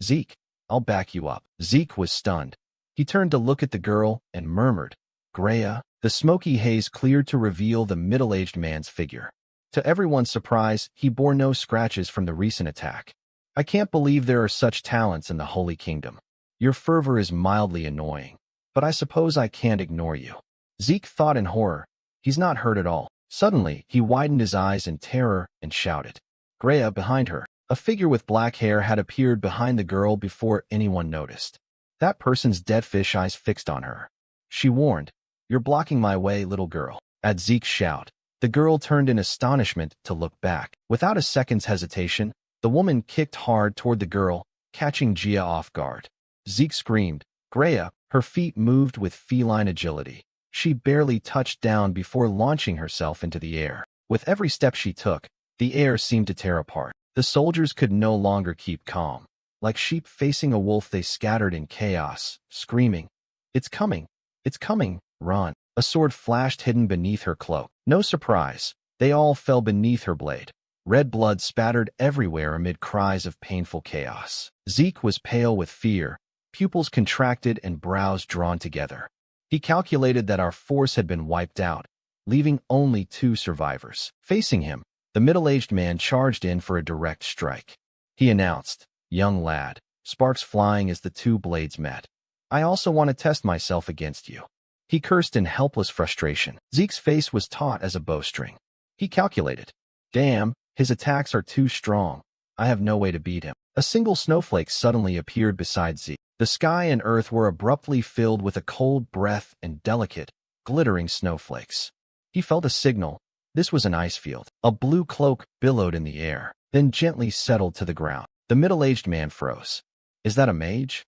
Zeke, I'll back you up. Zeke was stunned. He turned to look at the girl and murmured, Greya. The smoky haze cleared to reveal the middle-aged man's figure. To everyone's surprise, he bore no scratches from the recent attack. I can't believe there are such talents in the Holy Kingdom. Your fervor is mildly annoying, but I suppose I can't ignore you. Zeke thought in horror. He's not hurt at all. Suddenly, he widened his eyes in terror and shouted. Greya behind her. A figure with black hair had appeared behind the girl before anyone noticed. That person's dead fish eyes fixed on her. She warned, You're blocking my way, little girl. At Zeke's shout, the girl turned in astonishment to look back. Without a second's hesitation, the woman kicked hard toward the girl, catching Gia off guard. Zeke screamed. Greya, her feet moved with feline agility. She barely touched down before launching herself into the air. With every step she took, the air seemed to tear apart. The soldiers could no longer keep calm. Like sheep facing a wolf, they scattered in chaos, screaming, It's coming! It's coming! Run! A sword flashed hidden beneath her cloak. No surprise, they all fell beneath her blade. Red blood spattered everywhere amid cries of painful chaos. Zeke was pale with fear, pupils contracted and brows drawn together. He calculated that our force had been wiped out, leaving only 2 survivors. Facing him, the middle-aged man charged in for a direct strike. He announced, Young lad, sparks flying as the 2 blades met. I also want to test myself against you. He cursed in helpless frustration. Zeke's face was taut as a bowstring. He calculated. Damn, his attacks are too strong. I have no way to beat him. A single snowflake suddenly appeared beside Zeke. The sky and earth were abruptly filled with a cold breath and delicate, glittering snowflakes. He felt a signal. This was an ice field. A blue cloak billowed in the air, then gently settled to the ground. The middle-aged man froze. Is that a mage?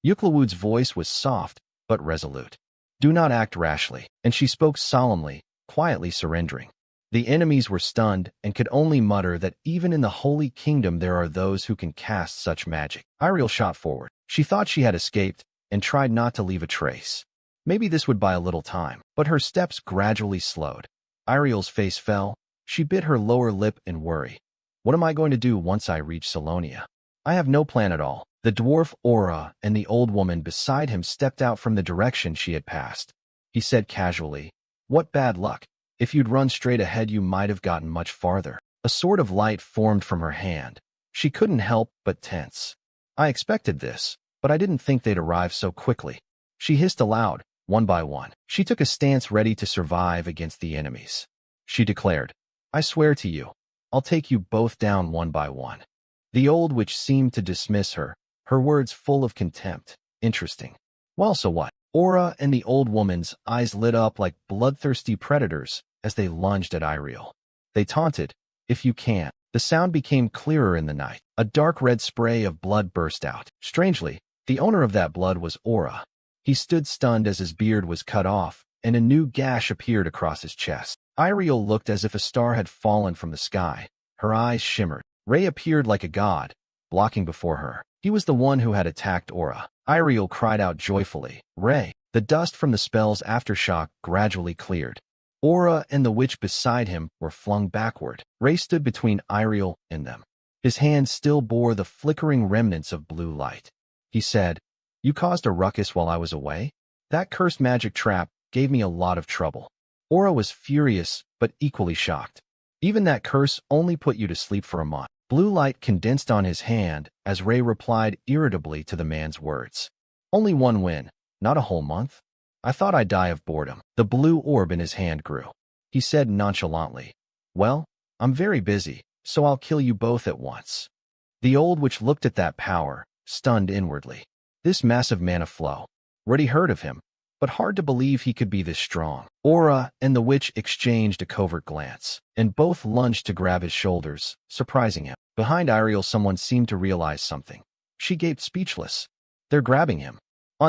Yuklawud's voice was soft, but resolute. Do not act rashly. And she spoke solemnly, quietly surrendering. The enemies were stunned and could only mutter that even in the Holy Kingdom there are those who can cast such magic. Iriel shot forward. She thought she had escaped and tried not to leave a trace. Maybe this would buy a little time, but her steps gradually slowed. Iriel's face fell. She bit her lower lip in worry. What am I going to do once I reach Salonia? I have no plan at all. The dwarf Aura and the old woman beside him stepped out from the direction she had passed. He said casually, What bad luck. If you'd run straight ahead you might have gotten much farther. A sword of light formed from her hand. She couldn't help but tense. I expected this, but I didn't think they'd arrive so quickly. She hissed aloud, one by one. She took a stance ready to survive against the enemies. She declared, I swear to you, I'll take you both down one by one. The old witch seemed to dismiss her, her words full of contempt. Interesting. Well, so what? Aura and the old woman's eyes lit up like bloodthirsty predators as they lunged at Iriel. They taunted, If you can. The sound became clearer in the night. A dark red spray of blood burst out. Strangely, the owner of that blood was Aura. He stood stunned as his beard was cut off, and a new gash appeared across his chest. Iriel looked as if a star had fallen from the sky. Her eyes shimmered. Ray appeared like a god, blocking before her. He was the one who had attacked Aura. Iriel cried out joyfully, "Ray!" The dust from the spell's aftershock gradually cleared. Aura and the witch beside him were flung backward. Ray stood between Iriel and them. His hand still bore the flickering remnants of blue light. He said, "You caused a ruckus while I was away? That cursed magic trap gave me a lot of trouble." Aura was furious, but equally shocked. "Even that curse only put you to sleep for a month." Blue light condensed on his hand as Ray replied irritably to the man's words. "Only one win, not a whole month. I thought I'd die of boredom." The blue orb in his hand grew. He said nonchalantly, "Well, I'm very busy, so I'll kill you both at once." The old witch looked at that power, stunned inwardly. This massive mana flow. Already heard of him, but hard to believe he could be this strong. Aura and the witch exchanged a covert glance, and both lunged to grab his shoulders, surprising him. Behind Iriel, someone seemed to realize something. She gaped speechless. "They're grabbing him.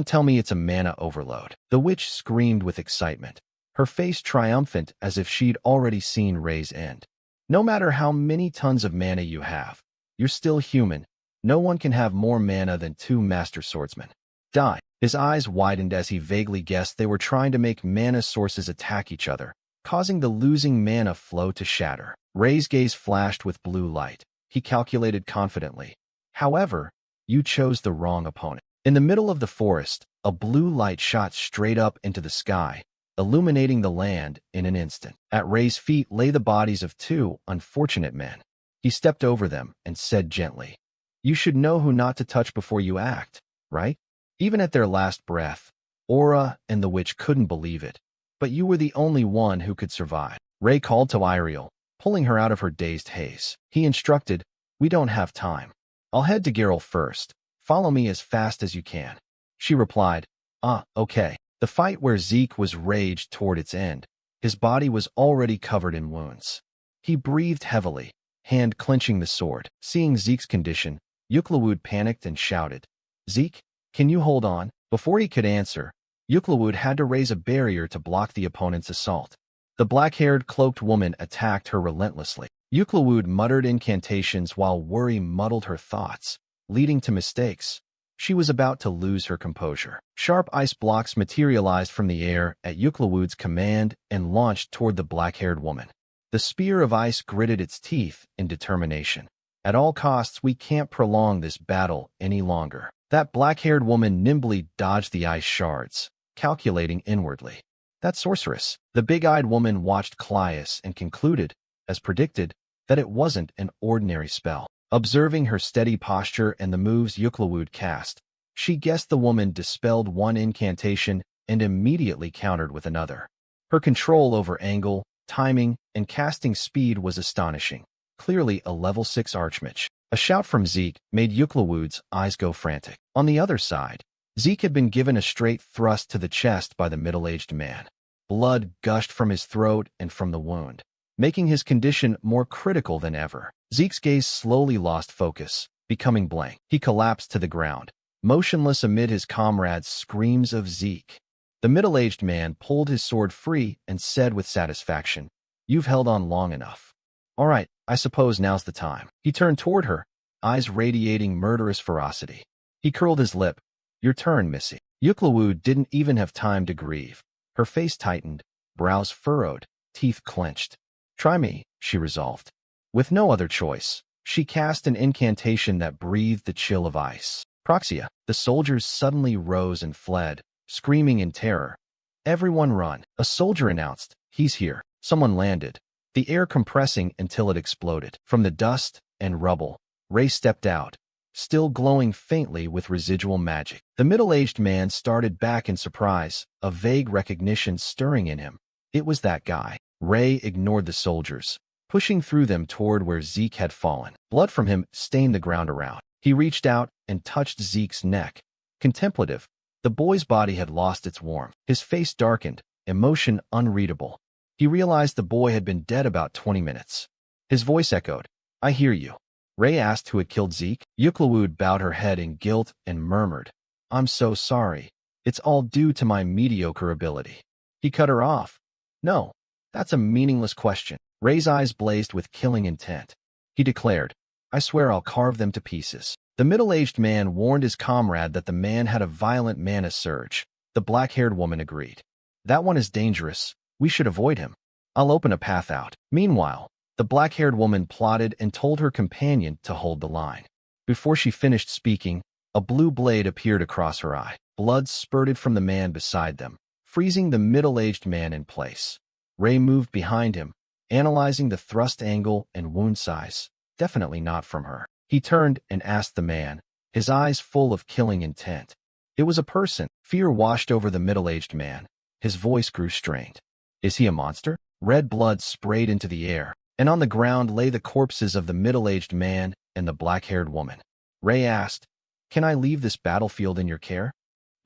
Tell me it's a mana overload." The witch screamed with excitement, her face triumphant as if she'd already seen Ray's end. "No matter how many tons of mana you have, you're still human. No one can have more mana than 2 master swordsmen. Die." His eyes widened as he vaguely guessed they were trying to make mana sources attack each other, causing the losing mana flow to shatter. Ray's gaze flashed with blue light. He calculated confidently. "However, you chose the wrong opponent." In the middle of the forest, a blue light shot straight up into the sky, illuminating the land in an instant. At Ray's feet lay the bodies of 2 unfortunate men. He stepped over them and said gently, "You should know who not to touch before you act, right?" Even at their last breath, Aura and the witch couldn't believe it. "But you were the only one who could survive." Ray called to Iriel, pulling her out of her dazed haze. He instructed, "We don't have time. I'll head to Geralt first. Follow me as fast as you can." She replied, Okay." The fight where Zeke was raged toward its end. His body was already covered in wounds. He breathed heavily, hand clenching the sword. Seeing Zeke's condition, Yuklawud panicked and shouted, "Zeke, can you hold on?" Before he could answer, Yuklawud had to raise a barrier to block the opponent's assault. The black-haired cloaked woman attacked her relentlessly. Yuklawud muttered incantations while worry muddled her thoughts, leading to mistakes. She was about to lose her composure. Sharp ice blocks materialized from the air at Yuklawud's command and launched toward the black-haired woman. The spear of ice gritted its teeth in determination. "At all costs, we can't prolong this battle any longer." That black-haired woman nimbly dodged the ice shards, calculating inwardly. "That sorceress." The big-eyed woman watched Caius and concluded, as predicted, that it wasn't an ordinary spell. Observing her steady posture and the moves Yuklawud cast, she guessed the woman dispelled one incantation and immediately countered with another. Her control over angle, timing, and casting speed was astonishing. Clearly a level 6 archmage. A shout from Zeke made Yuklawud's eyes go frantic. On the other side, Zeke had been given a straight thrust to the chest by the middle-aged man. Blood gushed from his throat and from the wound, making his condition more critical than ever. Zeke's gaze slowly lost focus, becoming blank. He collapsed to the ground, motionless amid his comrades' screams of Zeke. The middle-aged man pulled his sword free and said with satisfaction, "You've held on long enough. All right, I suppose now's the time." He turned toward her, eyes radiating murderous ferocity. He curled his lip. "Your turn, Missy." Yuklawud didn't even have time to grieve. Her face tightened, brows furrowed, teeth clenched. "Try me," she resolved. With no other choice, she cast an incantation that breathed the chill of ice. Proxia. The soldiers suddenly rose and fled, screaming in terror. "Everyone run," a soldier announced. "He's here." Someone landed, the air compressing until it exploded. From the dust and rubble, Ray stepped out, still glowing faintly with residual magic. The middle-aged man started back in surprise, a vague recognition stirring in him. It was that guy. Ray ignored the soldiers, pushing through them toward where Zeke had fallen. Blood from him stained the ground around. He reached out and touched Zeke's neck. Contemplative, the boy's body had lost its warmth. His face darkened, emotion unreadable. He realized the boy had been dead about 20 minutes. His voice echoed, "I hear you." Ray asked who had killed Zeke. Yuklawud bowed her head in guilt and murmured, "I'm so sorry. It's all due to my mediocre ability. He cut her off. No, that's a meaningless question. Ray's eyes blazed with killing intent. He declared, I swear I'll carve them to pieces. The middle-aged man warned his comrade that the man had a violent mana surge. The black-haired woman agreed. That one is dangerous. We should avoid him. I'll open a path out. Meanwhile, the black-haired woman plotted and told her companion to hold the line. Before she finished speaking, a blue blade appeared across her eye. Blood spurted from the man beside them, freezing the middle-aged man in place. Ray moved behind him, analyzing the thrust angle and wound size. Definitely not from her. He turned and asked the man, his eyes full of killing intent. It was a person. Fear washed over the middle-aged man. His voice grew strained. Is he a monster? Red blood sprayed into the air, and on the ground lay the corpses of the middle-aged man and the black-haired woman. Ray asked, Can I leave this battlefield in your care?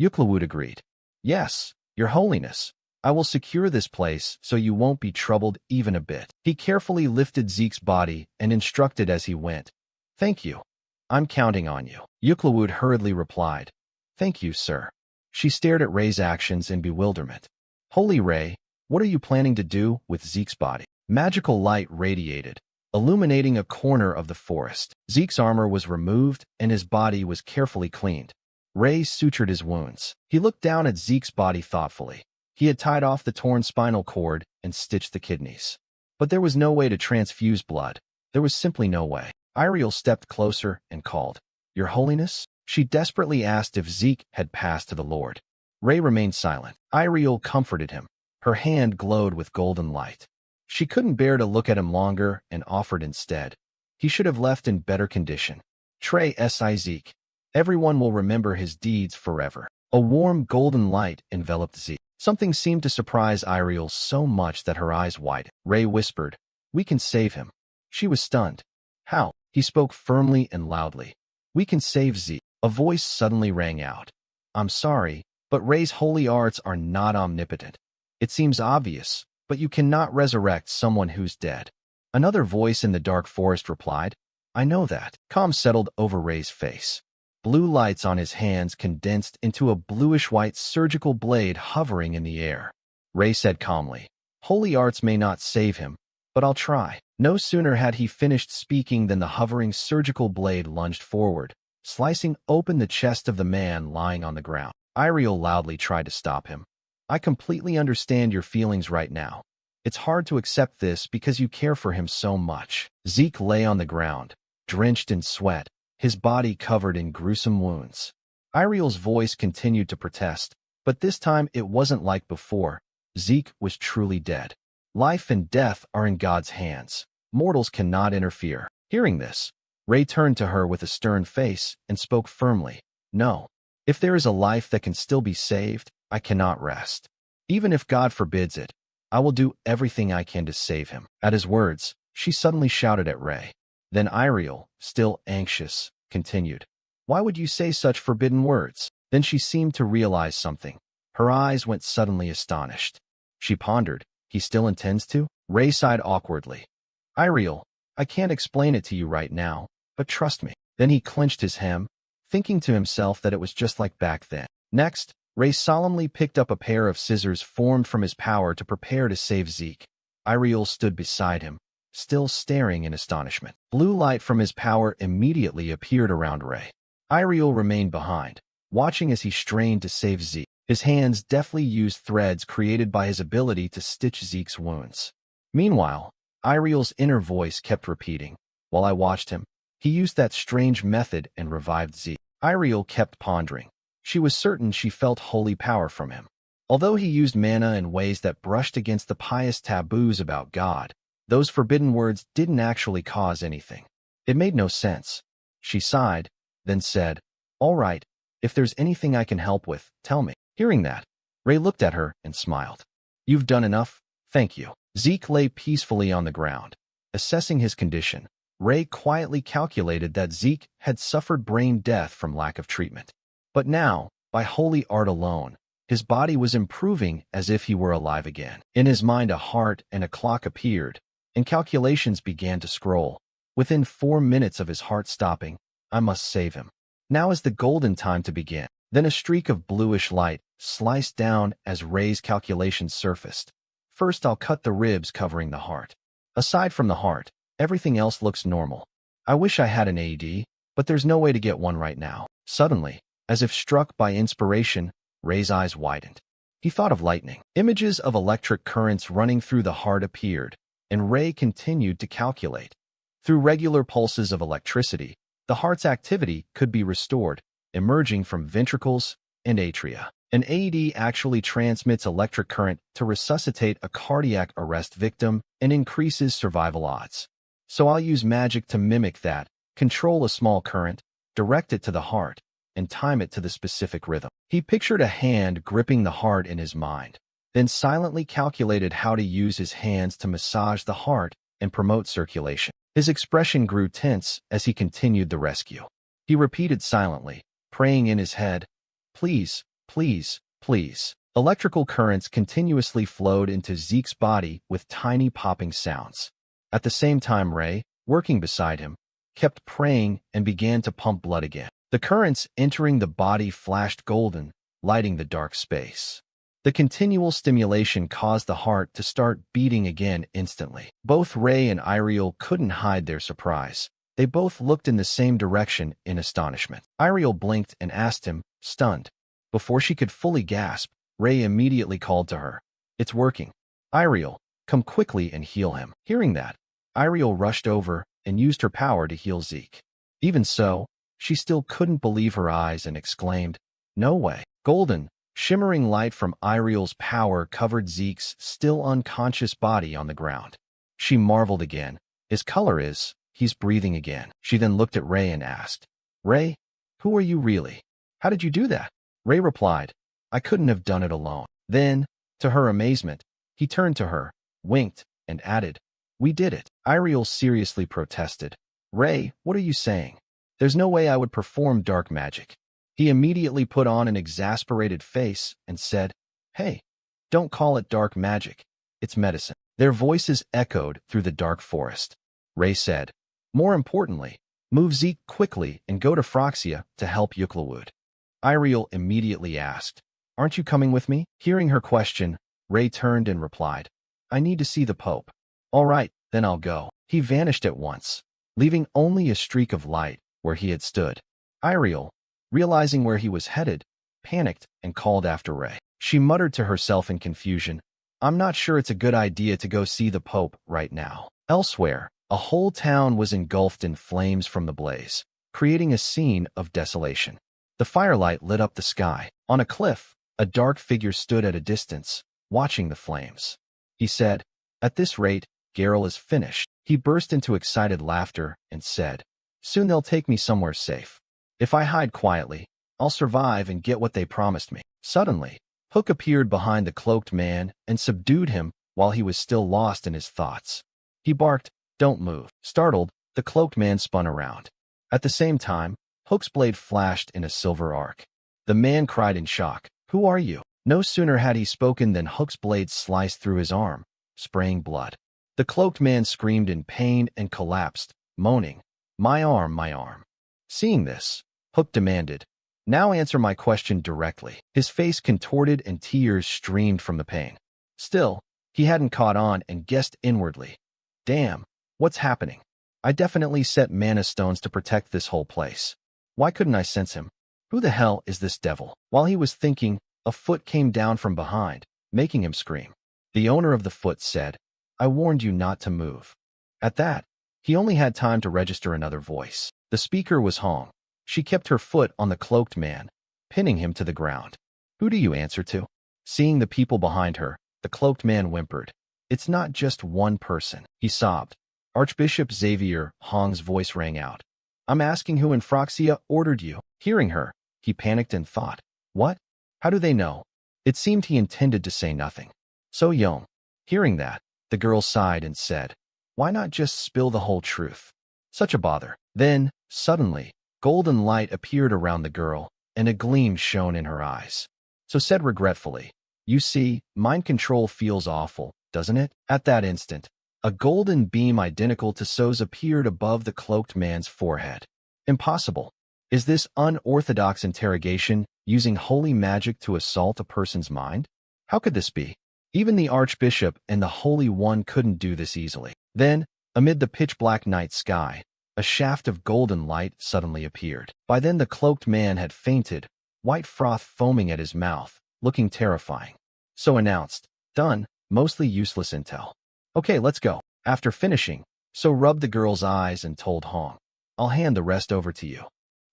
Yuklawud agreed. Yes, Your Holiness. I will secure this place so you won't be troubled even a bit. He carefully lifted Zeke's body and instructed as he went. Thank you. I'm counting on you. Yuklawud hurriedly replied. Thank you, sir. She stared at Ray's actions in bewilderment. Holy Ray, what are you planning to do with Zeke's body? Magical light radiated, illuminating a corner of the forest. Zeke's armor was removed and his body was carefully cleaned. Ray sutured his wounds. He looked down at Zeke's body thoughtfully. He had tied off the torn spinal cord and stitched the kidneys. But there was no way to transfuse blood. There was simply no way. Iriel stepped closer and called, Your Holiness? She desperately asked if Zeke had passed to the Lord. Ray remained silent. Iriel comforted him. Her hand glowed with golden light. She couldn't bear to look at him longer and offered instead. He should have left in better condition. Trey S.I. Zeke. Everyone will remember his deeds forever. A warm golden light enveloped Zeke. Something seemed to surprise Iriel so much that her eyes widened. Ray whispered, We can save him. She was stunned. How? He spoke firmly and loudly. We can save Zeke. A voice suddenly rang out. I'm sorry, but Ray's holy arts are not omnipotent. It seems obvious, but you cannot resurrect someone who's dead. Another voice in the dark forest replied, I know that. Calm settled over Ray's face. Blue lights on his hands condensed into a bluish-white surgical blade hovering in the air. Ray said calmly, Holy arts may not save him, but I'll try. No sooner had he finished speaking than the hovering surgical blade lunged forward, slicing open the chest of the man lying on the ground. Iriel loudly tried to stop him. I completely understand your feelings right now. It's hard to accept this because you care for him so much. Zeke lay on the ground, drenched in sweat, his body covered in gruesome wounds. Iriel's voice continued to protest, but this time it wasn't like before. Zeke was truly dead. Life and death are in God's hands. Mortals cannot interfere. Hearing this, Ray turned to her with a stern face and spoke firmly. No. If there is a life that can still be saved, I cannot rest. Even if God forbids it, I will do everything I can to save him. At his words, she suddenly shouted at Ray. Then Iriel, still anxious, continued. Why would you say such forbidden words? Then she seemed to realize something. Her eyes went suddenly astonished. She pondered. He still intends to? Ray sighed awkwardly. Iriel, I can't explain it to you right now, but trust me. Then he clenched his hem, thinking to himself that it was just like back then. Next, Ray solemnly picked up a pair of scissors formed from his power to prepare to save Zeke. Iriel stood beside him, still staring in astonishment. Blue light from his power immediately appeared around Ray. Iriel remained behind, watching as he strained to save Zeke. His hands deftly used threads created by his ability to stitch Zeke's wounds. Meanwhile, Iriel's inner voice kept repeating, While I watched him, he used that strange method and revived Zeke. Iriel kept pondering. She was certain she felt holy power from him. Although he used mana in ways that brushed against the pious taboos about God, those forbidden words didn't actually cause anything. It made no sense. She sighed, then said, All right, if there's anything I can help with, tell me. Hearing that, Ray looked at her and smiled. You've done enough, thank you. Zeke lay peacefully on the ground. Assessing his condition, Ray quietly calculated that Zeke had suffered brain death from lack of treatment. But now, by holy art alone, his body was improving as if he were alive again. In his mind a heart and a clock appeared, and calculations began to scroll. Within 4 minutes of his heart stopping, I must save him. Now is the golden time to begin. Then a streak of bluish light sliced down as Ray's calculations surfaced. First, I'll cut the ribs covering the heart. Aside from the heart, everything else looks normal. I wish I had an AED, but there's no way to get one right now. Suddenly, as if struck by inspiration, Ray's eyes widened. He thought of lightning. Images of electric currents running through the heart appeared, and Ray continued to calculate. Through regular pulses of electricity, the heart's activity could be restored, emerging from ventricles and atria. An AED actually transmits electric current to resuscitate a cardiac arrest victim and increases survival odds. So I'll use magic to mimic that, control a small current, direct it to the heart, and time it to the specific rhythm. He pictured a hand gripping the heart in his mind, then silently calculated how to use his hands to massage the heart and promote circulation. His expression grew tense as he continued the rescue. He repeated silently, praying in his head, "Please, please, please." Electrical currents continuously flowed into Zeke's body with tiny popping sounds. At the same time, Ray, working beside him, kept praying and began to pump blood again. The currents entering the body flashed golden, lighting the dark space. The continual stimulation caused the heart to start beating again instantly. Both Ray and Iriel couldn't hide their surprise. They both looked in the same direction in astonishment. Iriel blinked and asked him, stunned. Before she could fully gasp, Ray immediately called to her. "It's working. Iriel, come quickly and heal him." Hearing that, Iriel rushed over and used her power to heal Zeke. Even so, she still couldn't believe her eyes and exclaimed, "No way." Golden, shimmering light from Iriel's power covered Zeke's still unconscious body on the ground. She marveled again. "His color is, he's breathing again." She then looked at Ray and asked, "Ray, who are you really? How did you do that?" Ray replied, "I couldn't have done it alone." Then, to her amazement, he turned to her, winked, and added, "We did it." Iriel seriously protested. "Ray, what are you saying? There's no way I would perform dark magic." He immediately put on an exasperated face and said, "Hey, don't call it dark magic. It's medicine." Their voices echoed through the dark forest. Ray said, "More importantly, move Zeke quickly and go to Phroxia to help Yuklawud." Iriel immediately asked, "Aren't you coming with me?" Hearing her question, Ray turned and replied, "I need to see the Pope." "All right, then I'll go." He vanished at once, leaving only a streak of light where he had stood. Iriel, realizing where he was headed, panicked and called after Ray. She muttered to herself in confusion, "I'm not sure it's a good idea to go see the Pope right now." Elsewhere, a whole town was engulfed in flames from the blaze, creating a scene of desolation. The firelight lit up the sky. On a cliff, a dark figure stood at a distance, watching the flames. He said, "At this rate, Geralt is finished." He burst into excited laughter and said, "Soon they'll take me somewhere safe. If I hide quietly, I'll survive and get what they promised me." Suddenly, Hook appeared behind the cloaked man and subdued him while he was still lost in his thoughts. He barked, "Don't move." Startled, the cloaked man spun around. At the same time, Hook's blade flashed in a silver arc. The man cried in shock, "Who are you?" No sooner had he spoken than Hook's blade sliced through his arm, spraying blood. The cloaked man screamed in pain and collapsed, moaning, "My arm, my arm." Seeing this, Hook demanded, "Now answer my question directly." His face contorted and tears streamed from the pain. Still, he hadn't caught on and guessed inwardly, "Damn, what's happening? I definitely set mana stones to protect this whole place. Why couldn't I sense him? Who the hell is this devil?" While he was thinking, a foot came down from behind, making him scream. The owner of the foot said, "I warned you not to move." At that, he only had time to register another voice. The speaker was Hong. She kept her foot on the cloaked man, pinning him to the ground. "Who do you answer to?" Seeing the people behind her, the cloaked man whimpered. "It's not just one person," he sobbed. "Archbishop Xavier," Hong's voice rang out. "I'm asking who in Phroxia ordered you." Hearing her, he panicked and thought, "What? How do they know?" It seemed he intended to say nothing. So Young. Hearing that, the girl sighed and said, "Why not just spill the whole truth? Such a bother." Then, suddenly, golden light appeared around the girl, and a gleam shone in her eyes. So said regretfully, "You see, mind control feels awful, doesn't it?" At that instant, a golden beam identical to So's appeared above the cloaked man's forehead. "Impossible. Is this unorthodox interrogation using holy magic to assault a person's mind? How could this be? Even the Archbishop and the Holy One couldn't do this easily. Then, amid the pitch-black night sky, a shaft of golden light suddenly appeared. By then the cloaked man had fainted, white froth foaming at his mouth, looking terrifying. So announced, "Done, mostly useless intel. Okay, let's go." After finishing, So rubbed the girl's eyes and told Hong, "I'll hand the rest over to you."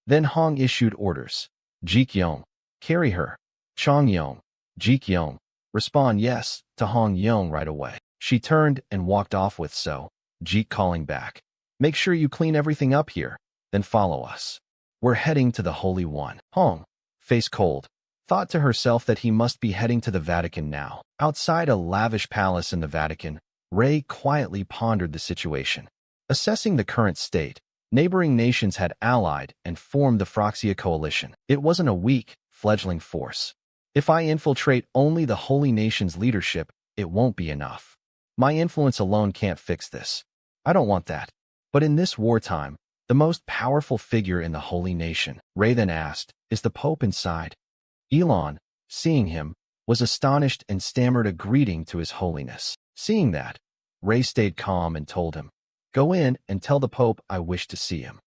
Then Hong issued orders. "Ji-kyung, carry her." "Chong-yong, Ji-kyung, respond yes" to Hong-yong right away. She turned and walked off with So, Ji calling back, "Make sure you clean everything up here, then follow us. We're heading to the Holy One." Hong, face cold, thought to herself that he must be heading to the Vatican now. Outside a lavish palace in the Vatican, Ray quietly pondered the situation. Assessing the current state, neighboring nations had allied and formed the Phroxia coalition. It wasn't a weak, fledgling force. If I infiltrate only the Holy Nation's leadership, it won't be enough. My influence alone can't fix this. I don't want that. But in this wartime, the most powerful figure in the Holy Nation, Ray then asked, is the Pope inside? Elon, seeing him, was astonished and stammered a greeting to His Holiness. Seeing that, Ray stayed calm and told him, "Go in and tell the Pope I wish to see him."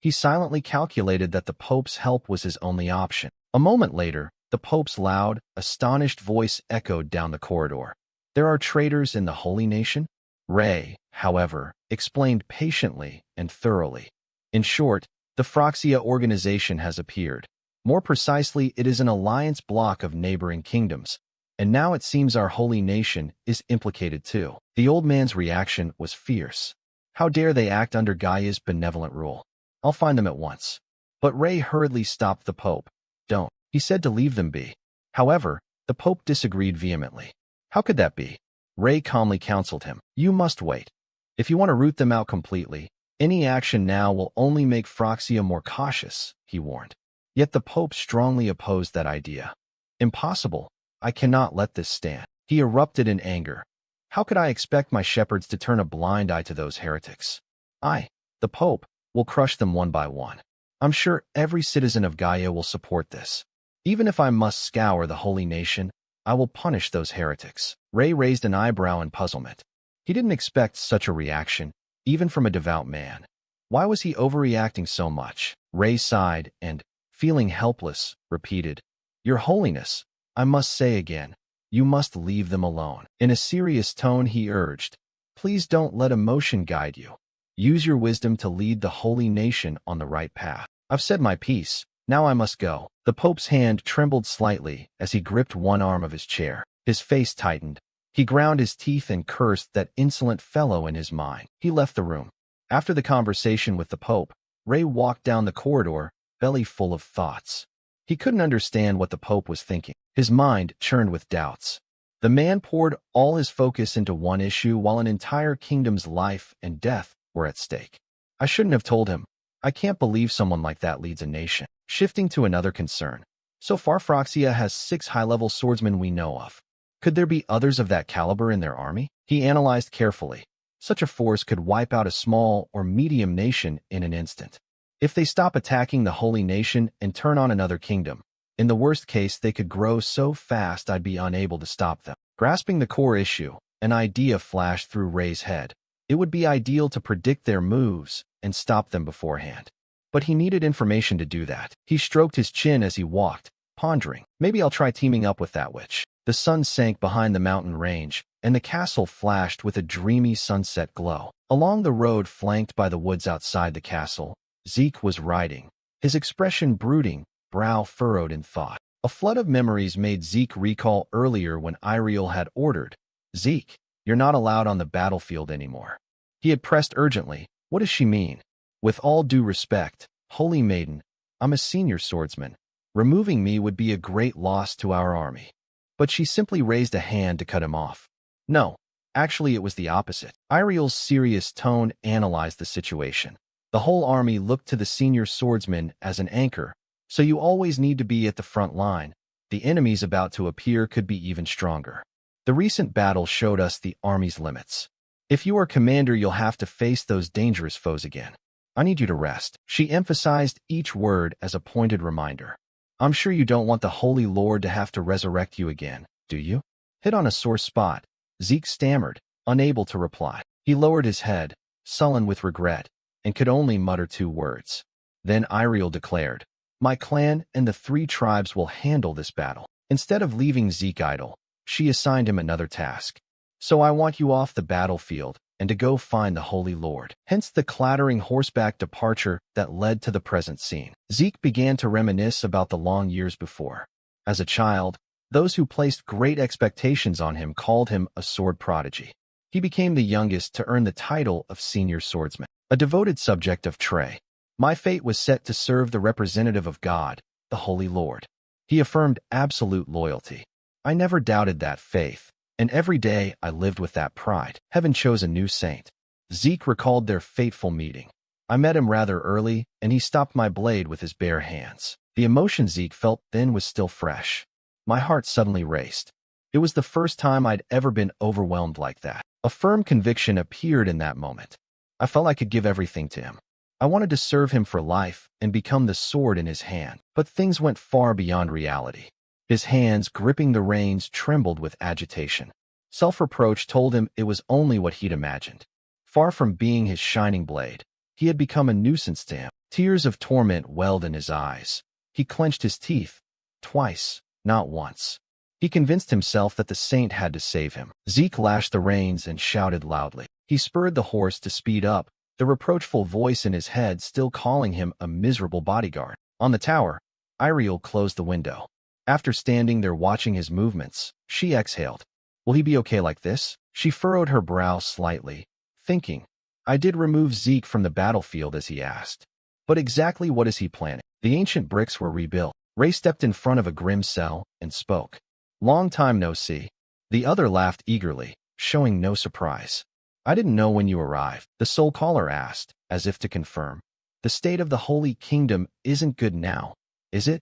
He silently calculated that the Pope's help was his only option. A moment later, the Pope's loud, astonished voice echoed down the corridor. "There are traitors in the Holy Nation?" Ray, however, explained patiently and thoroughly. "In short, the Phroxia organization has appeared. More precisely, it is an alliance bloc of neighboring kingdoms, and now it seems our Holy Nation is implicated too." The old man's reaction was fierce. How dare they act under Gaia's benevolent rule? "I'll find them at once." But Ray hurriedly stopped the Pope. "Don't," he said, to leave them be. However, the Pope disagreed vehemently. "How could that be?" Ray calmly counseled him. "You must wait. If you want to root them out completely, any action now will only make Phroxia more cautious," he warned. Yet the Pope strongly opposed that idea. "Impossible. I cannot let this stand." He erupted in anger. "How could I expect my shepherds to turn a blind eye to those heretics? I, the Pope, will crush them one by one. I'm sure every citizen of Gaia will support this. Even if I must scour the Holy Nation, I will punish those heretics." Ray raised an eyebrow in puzzlement. He didn't expect such a reaction, even from a devout man. Why was he overreacting so much? Ray sighed and, feeling helpless, repeated, "Your Holiness, I must say again, you must leave them alone." In a serious tone he urged, "Please don't let emotion guide you. Use your wisdom to lead the Holy Nation on the right path. I've said my piece, now I must go." The Pope's hand trembled slightly as he gripped one arm of his chair. His face tightened. He ground his teeth and cursed that insolent fellow in his mind. He left the room. After the conversation with the Pope, Ray walked down the corridor, belly full of thoughts. He couldn't understand what the Pope was thinking. His mind churned with doubts. The man poured all his focus into one issue while an entire kingdom's life and death were at stake. "I shouldn't have told him. I can't believe someone like that leads a nation." Shifting to another concern. So far Phroxia has 6 high-level swordsmen we know of. Could there be others of that caliber in their army? He analyzed carefully. Such a force could wipe out a small or medium nation in an instant. If they stop attacking the Holy Nation and turn on another kingdom, in the worst case they could grow so fast I'd be unable to stop them. Grasping the core issue, an idea flashed through Ray's head. It would be ideal to predict their moves and stop them beforehand. But he needed information to do that. He stroked his chin as he walked, pondering, "Maybe I'll try teaming up with that witch." The sun sank behind the mountain range, and the castle flashed with a dreamy sunset glow. Along the road flanked by the woods outside the castle, Zeke was riding, his expression brooding, brow furrowed in thought. A flood of memories made Zeke recall earlier when Iriel had ordered, "Zeke, you're not allowed on the battlefield anymore." He had pressed urgently, "What does she mean?" "With all due respect, Holy Maiden, I'm a senior swordsman. Removing me would be a great loss to our army." But she simply raised a hand to cut him off. "No, actually it was the opposite." Iriel's serious tone analyzed the situation. "The whole army looked to the senior swordsman as an anchor, so you always need to be at the front line. The enemies about to appear could be even stronger. The recent battle showed us the army's limits. If you are commander, you'll have to face those dangerous foes again. I need you to rest. She emphasized each word as a pointed reminder. I'm sure you don't want the Holy Lord to have to resurrect you again, do you? Hit on a sore spot. Zeke stammered, unable to reply. He lowered his head, sullen with regret, and could only mutter two words. Then Iriel declared, my clan and the 3 tribes will handle this battle. Instead of leaving Zeke idle, she assigned him another task. So I want you off the battlefield and to go find the Holy Lord. Hence the clattering horseback departure that led to the present scene. Zeke began to reminisce about the long years before. As a child, those who placed great expectations on him called him a sword prodigy. He became the youngest to earn the title of senior swordsman, a devoted subject of Trey. My fate was set to serve the representative of God, the Holy Lord. He affirmed absolute loyalty. I never doubted that faith, and every day I lived with that pride. Heaven chose a new saint. Zeke recalled their fateful meeting. I met him rather early, and he stopped my blade with his bare hands. The emotion Zeke felt then was still fresh. My heart suddenly raced. It was the first time I'd ever been overwhelmed like that. A firm conviction appeared in that moment. I felt I could give everything to him. I wanted to serve him for life and become the sword in his hand. But things went far beyond reality. His hands, gripping the reins, trembled with agitation. Self-reproach told him it was only what he'd imagined. Far from being his shining blade, he had become a nuisance to him. Tears of torment welled in his eyes. He clenched his teeth. Twice, not once. He convinced himself that the saint had to save him. Zeke lashed the reins and shouted loudly. He spurred the horse to speed up, the reproachful voice in his head still calling him a miserable bodyguard. On the tower, Iriel closed the window. After standing there watching his movements, she exhaled. Will he be okay like this? She furrowed her brow slightly, thinking. I did remove Zeke from the battlefield as he asked. But exactly what is he planning? The ancient bricks were rebuilt. Ray stepped in front of a grim cell and spoke. Long time no see. The other laughed eagerly, showing no surprise. I didn't know when you arrived, the soul caller asked, as if to confirm. The state of the Holy Kingdom isn't good now, is it?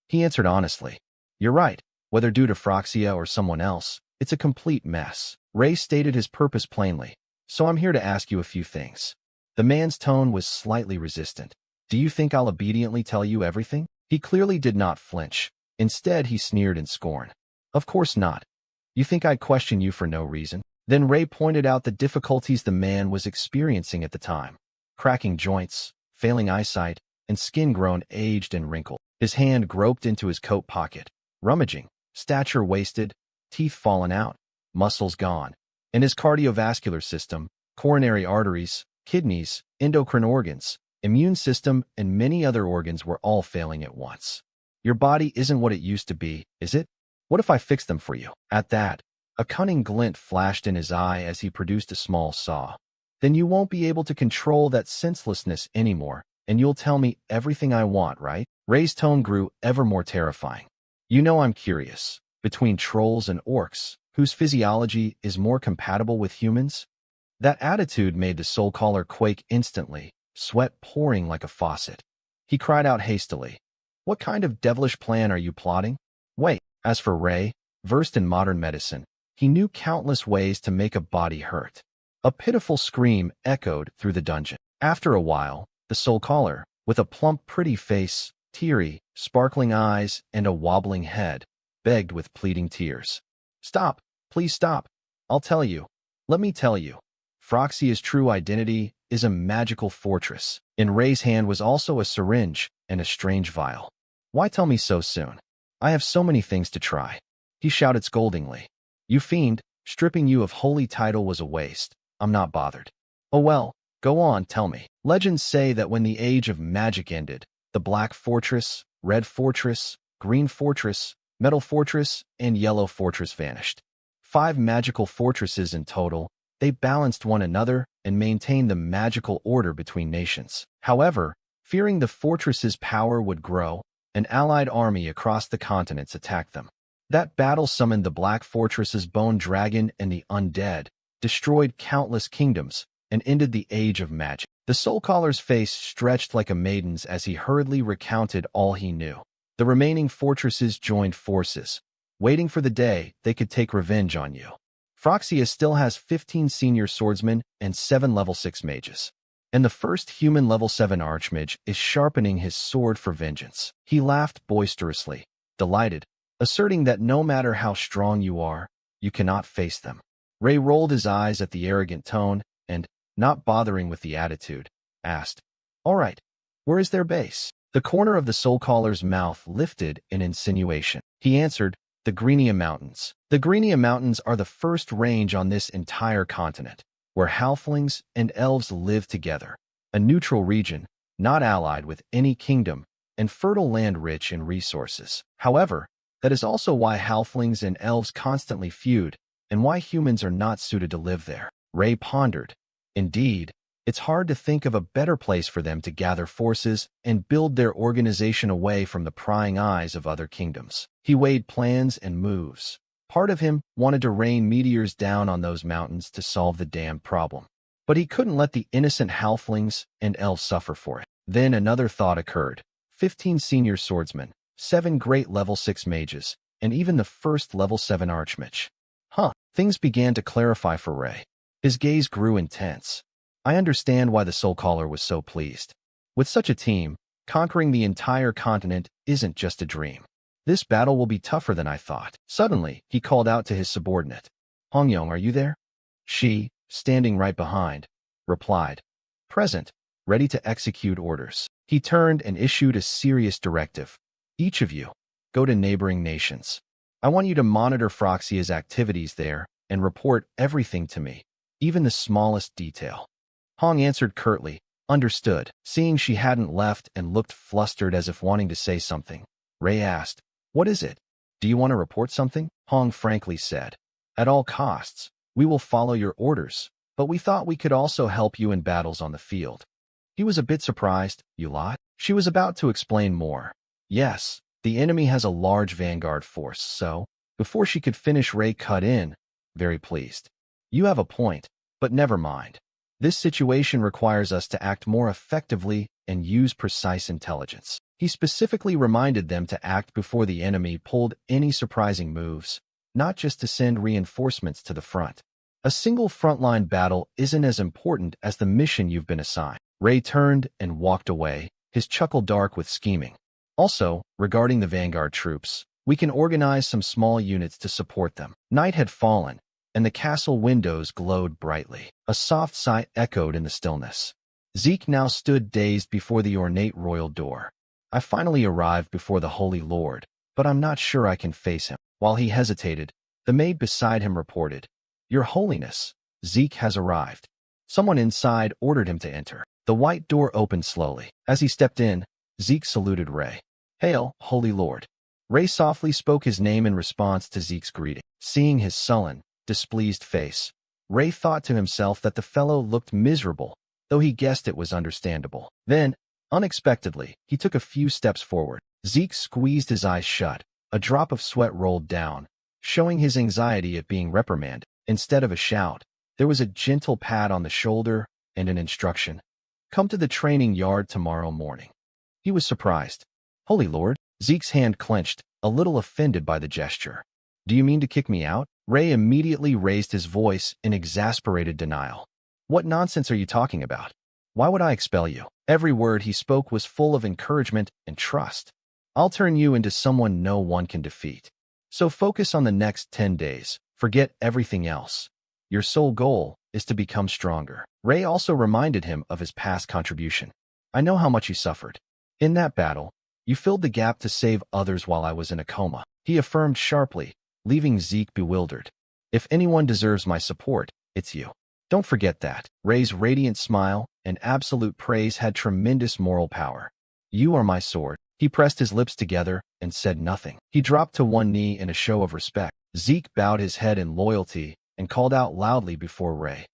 He answered honestly. You're right. Whether due to Phroxia or someone else, it's a complete mess. Ray stated his purpose plainly. So I'm here to ask you a few things. The man's tone was slightly resistant. Do you think I'll obediently tell you everything? He clearly did not flinch. Instead, he sneered in scorn. Of course not. You think I'd question you for no reason? Then Ray pointed out the difficulties the man was experiencing at the time. Cracking joints, failing eyesight, and skin grown aged and wrinkled. His hand groped into his coat pocket, rummaging, stature wasted, teeth fallen out, muscles gone. And his cardiovascular system, coronary arteries, kidneys, endocrine organs, immune system, and many other organs were all failing at once. Your body isn't what it used to be, is it? What if I fix them for you? At that, a cunning glint flashed in his eye as he produced a small saw. Then you won't be able to control that senselessness anymore, and you'll tell me everything I want, right? Ray's tone grew ever more terrifying. You know I'm curious. Between trolls and orcs, whose physiology is more compatible with humans? That attitude made the soul caller quake instantly, sweat pouring like a faucet. He cried out hastily. What kind of devilish plan are you plotting? Wait. As for Ray, versed in modern medicine, he knew countless ways to make a body hurt. A pitiful scream echoed through the dungeon. After a while, the soul caller, with a plump, pretty face, teary, sparkling eyes, and a wobbling head, begged with pleading tears. Stop, please stop. I'll tell you. Let me tell you. Phroxia's true identity is a magical fortress. In Ray's hand was also a syringe and a strange vial. Why tell me so soon? I have so many things to try. He shouted scoldingly. You fiend, stripping you of holy title was a waste. I'm not bothered. Oh well, go on, tell me. Legends say that when the age of magic ended, the Black Fortress, Red Fortress, Green Fortress, Metal Fortress, and Yellow Fortress vanished. 5 magical fortresses in total. They balanced one another and maintained the magical order between nations. However, fearing the fortress's power would grow, an allied army across the continents attacked them. That battle summoned the Black Fortress's bone dragon and the undead, destroyed countless kingdoms, and ended the age of magic. The soul caller's face stretched like a maiden's as he hurriedly recounted all he knew. The remaining fortresses joined forces, waiting for the day they could take revenge on you. Phroxia still has 15 senior swordsmen and 7 level 6 mages. And the first human level 7 archmage is sharpening his sword for vengeance. He laughed boisterously, delighted, asserting that no matter how strong you are, you cannot face them. Ray rolled his eyes at the arrogant tone and, not bothering with the attitude, asked, "All right, where is their base?" The corner of the soul-caller's mouth lifted in insinuation. He answered, "The Greenia Mountains." The Greenia Mountains are the first range on this entire continent, where halflings and elves live together, a neutral region, not allied with any kingdom, and fertile land rich in resources. However, that is also why halflings and elves constantly feud, and why humans are not suited to live there. Ray pondered. Indeed, it's hard to think of a better place for them to gather forces and build their organization away from the prying eyes of other kingdoms. He weighed plans and moves. Part of him wanted to rain meteors down on those mountains to solve the damned problem. But he couldn't let the innocent halflings and elves suffer for it. Then another thought occurred. 15 senior swordsmen, 7 great level 6 mages, and even the first level 7 archmage. Things began to clarify for Ray. His gaze grew intense. I understand why the Soul Caller was so pleased. With such a team, conquering the entire continent isn't just a dream. This battle will be tougher than I thought. Suddenly, he called out to his subordinate. "Hongyong, are you there?" She, standing right behind, replied, "Present, ready to execute orders." He turned and issued a serious directive. "Each of you, go to neighboring nations. I want you to monitor Froxia's activities there and report everything to me, even the smallest detail." Hong answered curtly, "Understood." Seeing she hadn't left and looked flustered as if wanting to say something, Ray asked, "What is it? Do you want to report something?" Hong frankly said, "At all costs, we will follow your orders, but we thought we could also help you in battles on the field." He was a bit surprised. "You lot?" She was about to explain more. "Yes, the enemy has a large vanguard force, so..." Before she could finish, Ray cut in, very pleased. "You have a point, but never mind. This situation requires us to act more effectively and use precise intelligence." He specifically reminded them to act before the enemy pulled any surprising moves, not just to send reinforcements to the front. A single frontline battle isn't as important as the mission you've been assigned. Ray turned and walked away, his chuckle dark with scheming. "Also, regarding the vanguard troops, we can organize some small units to support them." Night had fallen, and the castle windows glowed brightly. A soft sigh echoed in the stillness. Zeke now stood dazed before the ornate royal door. "I finally arrived before the Holy Lord, but I'm not sure I can face him." While he hesitated, the maid beside him reported, "Your Holiness, Zeke has arrived." Someone inside ordered him to enter. The white door opened slowly. As he stepped in, Zeke saluted Ray. "Hail, Holy Lord." Ray softly spoke his name in response to Zeke's greeting. Seeing his sullen, displeased face, Ray thought to himself that the fellow looked miserable, though he guessed it was understandable. Then, unexpectedly, he took a few steps forward. Zeke squeezed his eyes shut. A drop of sweat rolled down, showing his anxiety at being reprimanded. Instead of a shout, there was a gentle pat on the shoulder and an instruction. "Come to the training yard tomorrow morning." He was surprised. "Holy Lord." Zeke's hand clenched, a little offended by the gesture. "Do you mean to kick me out?" Ray immediately raised his voice in exasperated denial. "What nonsense are you talking about? Why would I expel you?" Every word he spoke was full of encouragement and trust. "I'll turn you into someone no one can defeat. So focus on the next 10 days. Forget everything else. Your sole goal is to become stronger." Ray also reminded him of his past contribution. "I know how much you suffered. In that battle, you filled the gap to save others while I was in a coma," he affirmed sharply, leaving Zeke bewildered. "If anyone deserves my support, it's you. Don't forget that." Ray's radiant smile and absolute praise had tremendous moral power. "You are my sword." He pressed his lips together and said nothing. He dropped to one knee in a show of respect. Zeke bowed his head in loyalty and called out loudly before Ray,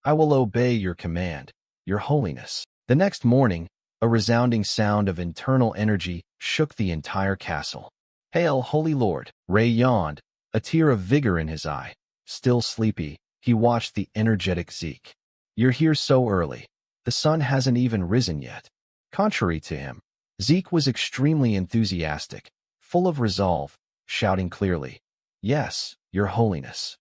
"I will obey your command, Your Holiness." The next morning, a resounding sound of internal energy shook the entire castle. "Hail, Holy Lord." Ray yawned, a tear of vigor in his eye. Still sleepy, he watched the energetic Zeke. "You're here so early. The sun hasn't even risen yet." Contrary to him, Zeke was extremely enthusiastic, full of resolve, shouting clearly, "Yes, Your Holiness."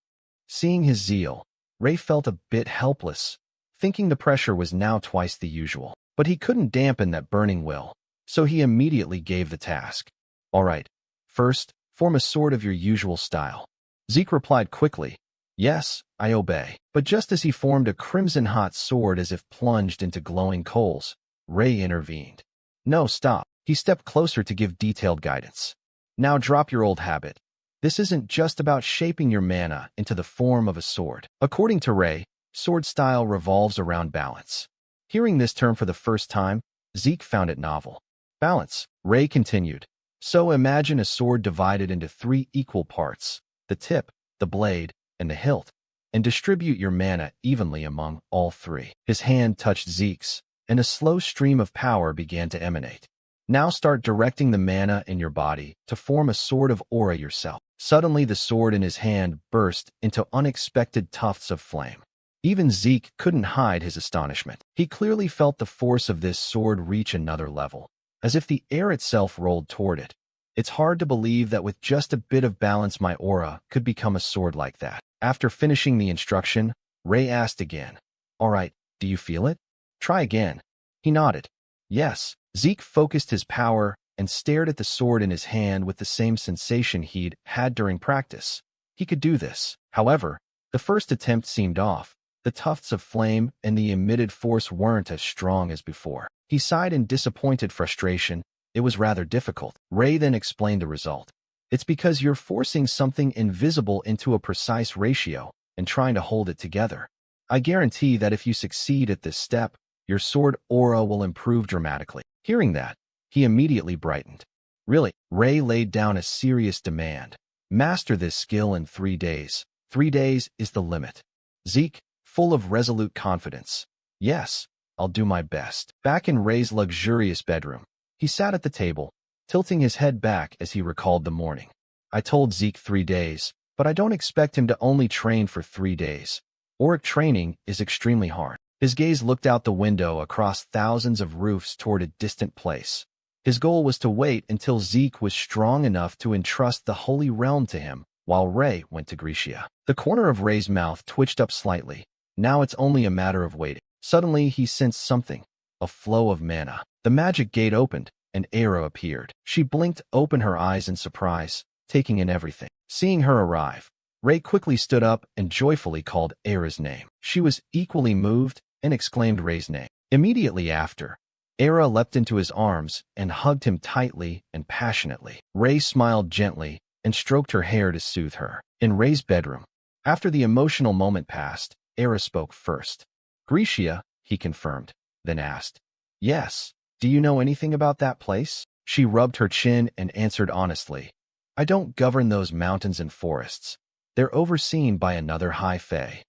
Seeing his zeal, Ray felt a bit helpless, thinking the pressure was now twice the usual. But he couldn't dampen that burning will, so he immediately gave the task. All right, first, form a sword of your usual style. Zeke replied quickly, yes, I obey. But just as he formed a crimson-hot sword as if plunged into glowing coals, Ray intervened. No, stop. He stepped closer to give detailed guidance. Now drop your old habit. This isn't just about shaping your mana into the form of a sword. According to Ray, sword style revolves around balance. Hearing this term for the first time, Zeke found it novel. Balance, Ray continued. So imagine a sword divided into 3 equal parts, the tip, the blade, and the hilt, and distribute your mana evenly among all 3. His hand touched Zeke's, and a slow stream of power began to emanate. Now start directing the mana in your body to form a sword of aura yourself. Suddenly the sword in his hand burst into unexpected tufts of flame. Even Zeke couldn't hide his astonishment. He clearly felt the force of this sword reach another level, as if the air itself rolled toward it. It's hard to believe that with just a bit of balance my aura could become a sword like that. After finishing the instruction, Ray asked again, all right, do you feel it? Try again. He nodded. Yes. Zeke focused his power and stared at the sword in his hand with the same sensation he'd had during practice. He could do this. However, the first attempt seemed off. The tufts of flame and the emitted force weren't as strong as before. He sighed in disappointed frustration. It was rather difficult. Ray then explained the result. It's because you're forcing something invisible into a precise ratio and trying to hold it together. I guarantee that if you succeed at this step, your sword aura will improve dramatically. Hearing that, he immediately brightened. Really, Ray laid down a serious demand. Master this skill in 3 days. 3 days is the limit. Zeke, full of resolute confidence. Yes, I'll do my best. Back in Ray's luxurious bedroom, he sat at the table, tilting his head back as he recalled the morning. I told Zeke 3 days, but I don't expect him to only train for 3 days. Auric training is extremely hard. His gaze looked out the window across thousands of roofs toward a distant place. His goal was to wait until Zeke was strong enough to entrust the Holy Realm to him, while Ray went to Gracia. The corner of Ray's mouth twitched up slightly. Now it's only a matter of waiting. Suddenly he sensed something, a flow of mana. The magic gate opened, and Era appeared. She blinked open her eyes in surprise, taking in everything. Seeing her arrive, Ray quickly stood up and joyfully called Era's name. She was equally moved and exclaimed Ray's name. Immediately after, Era leapt into his arms and hugged him tightly and passionately. Ray smiled gently and stroked her hair to soothe her. In Ray's bedroom, after the emotional moment passed, Era spoke first. Gracia, he confirmed, then asked, yes, do you know anything about that place? She rubbed her chin and answered honestly, I don't govern those mountains and forests. They're overseen by another high fae.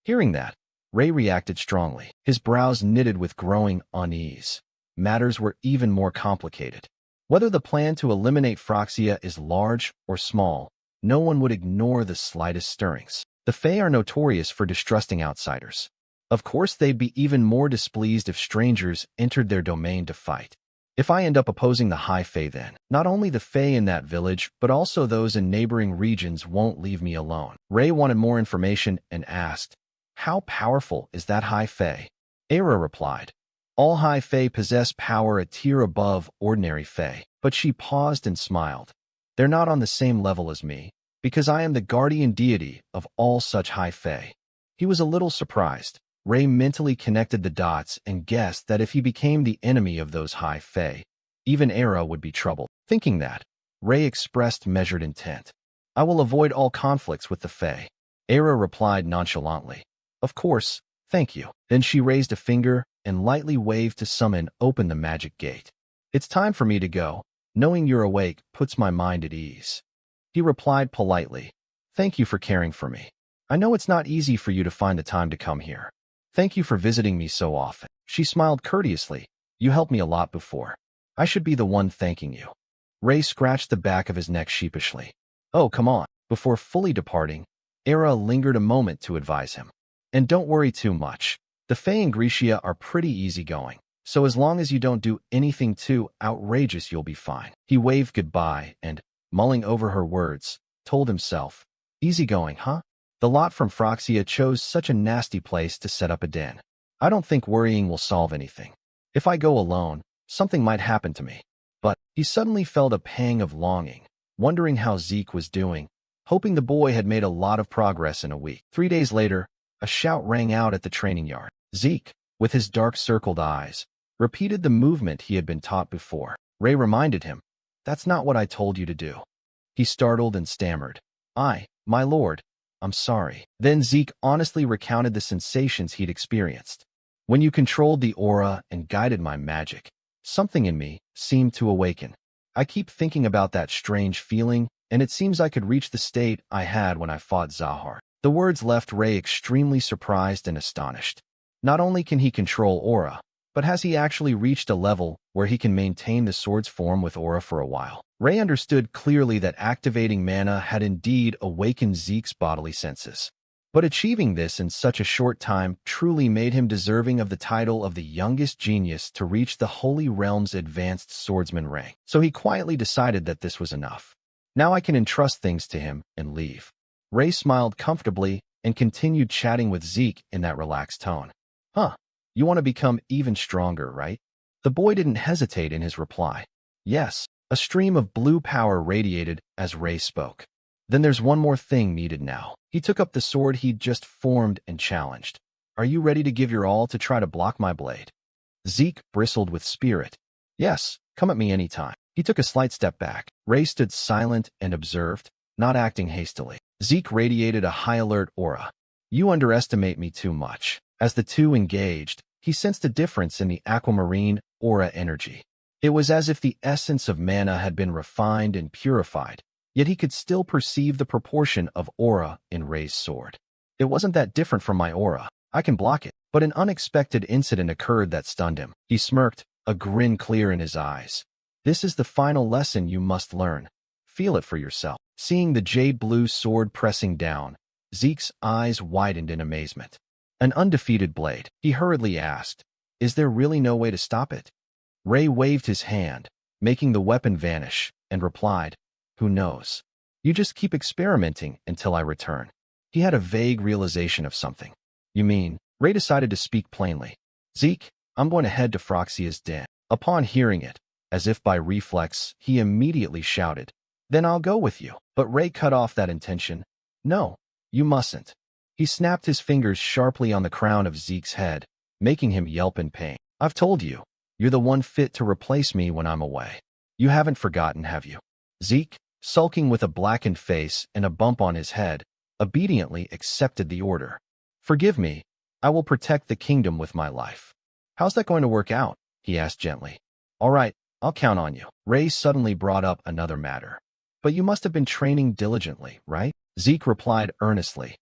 Hearing that, Ray reacted strongly. His brows knitted with growing unease. Matters were even more complicated. Whether the plan to eliminate Phroxia is large or small, no one would ignore the slightest stirrings. The Fae are notorious for distrusting outsiders. Of course, they'd be even more displeased if strangers entered their domain to fight. If I end up opposing the High Fae then, not only the Fae in that village, but also those in neighboring regions won't leave me alone. Ray wanted more information and asked, how powerful is that High Fae? Era replied, all High Fae possess power a tier above ordinary Fae. But she paused and smiled. They're not on the same level as me, because I am the guardian deity of all such High Fae. He was a little surprised. Ray mentally connected the dots and guessed that if he became the enemy of those High Fae, even Era would be troubled. Thinking that, Ray expressed measured intent. I will avoid all conflicts with the Fae. Era replied nonchalantly. Of course, thank you. Then she raised a finger and lightly waved to summon open the magic gate. It's time for me to go. Knowing you're awake puts my mind at ease. He replied politely. Thank you for caring for me. I know it's not easy for you to find the time to come here. Thank you for visiting me so often. She smiled courteously. You helped me a lot before. I should be the one thanking you. Ray scratched the back of his neck sheepishly. Oh, come on. Before fully departing, Era lingered a moment to advise him. And don't worry too much. The Fae and Gracia are pretty easygoing, so as long as you don't do anything too outrageous, you'll be fine. He waved goodbye and, mulling over her words, told himself, easygoing, huh? The lot from Phroxia chose such a nasty place to set up a den. I don't think worrying will solve anything. If I go alone, something might happen to me. But he suddenly felt a pang of longing, wondering how Zeke was doing, hoping the boy had made a lot of progress in a week. 3 days later, a shout rang out at the training yard. Zeke, with his dark circled eyes, repeated the movement he had been taught before. Ray reminded him, "That's not what I told you to do." He startled and stammered, My lord, I'm sorry." Then Zeke honestly recounted the sensations he'd experienced. "When you controlled the aura and guided my magic, something in me seemed to awaken. I keep thinking about that strange feeling, and it seems I could reach the state I had when I fought Zahar." The words left Ray extremely surprised and astonished. Not only can he control aura, but has he actually reached a level where he can maintain the sword's form with aura for a while? Ray understood clearly that activating mana had indeed awakened Zeke's bodily senses. But achieving this in such a short time truly made him deserving of the title of the youngest genius to reach the Holy Realm's advanced swordsman rank. So he quietly decided that this was enough. Now I can entrust things to him and leave. Ray smiled comfortably and continued chatting with Zeke in that relaxed tone. You want to become even stronger, right? The boy didn't hesitate in his reply. Yes. A stream of blue power radiated as Ray spoke. Then there's one more thing needed now. He took up the sword he'd just formed and challenged. Are you ready to give your all to try to block my blade? Zeke bristled with spirit. Yes, come at me anytime. He took a slight step back. Ray stood silent and observed, not acting hastily. Zeke radiated a high alert aura. You underestimate me too much. As the two engaged, he sensed a difference in the aquamarine aura energy. It was as if the essence of mana had been refined and purified, yet he could still perceive the proportion of aura in Ray's sword. It wasn't that different from my aura. I can block it. But an unexpected incident occurred that stunned him. He smirked, a grin clear in his eyes. This is the final lesson you must learn. Feel it for yourself. Seeing the jade blue sword pressing down, Zeke's eyes widened in amazement. An undefeated blade, he hurriedly asked. Is there really no way to stop it? Ray waved his hand, making the weapon vanish, and replied, Who knows? You just keep experimenting until I return. He had a vague realization of something. You mean? Ray decided to speak plainly. Zeke, I'm going to head to Phroxia's den. Upon hearing it, as if by reflex, he immediately shouted, Then I'll go with you. But Ray cut off that intention. No, you mustn't. He snapped his fingers sharply on the crown of Zeke's head, making him yelp in pain. I've told you. You're the one fit to replace me when I'm away. You haven't forgotten, have you? Zeke, sulking with a blackened face and a bump on his head, obediently accepted the order. Forgive me. I will protect the kingdom with my life. How's that going to work out? He asked gently. All right, I'll count on you. Ray suddenly brought up another matter. But you must have been training diligently, right? Zeke replied earnestly.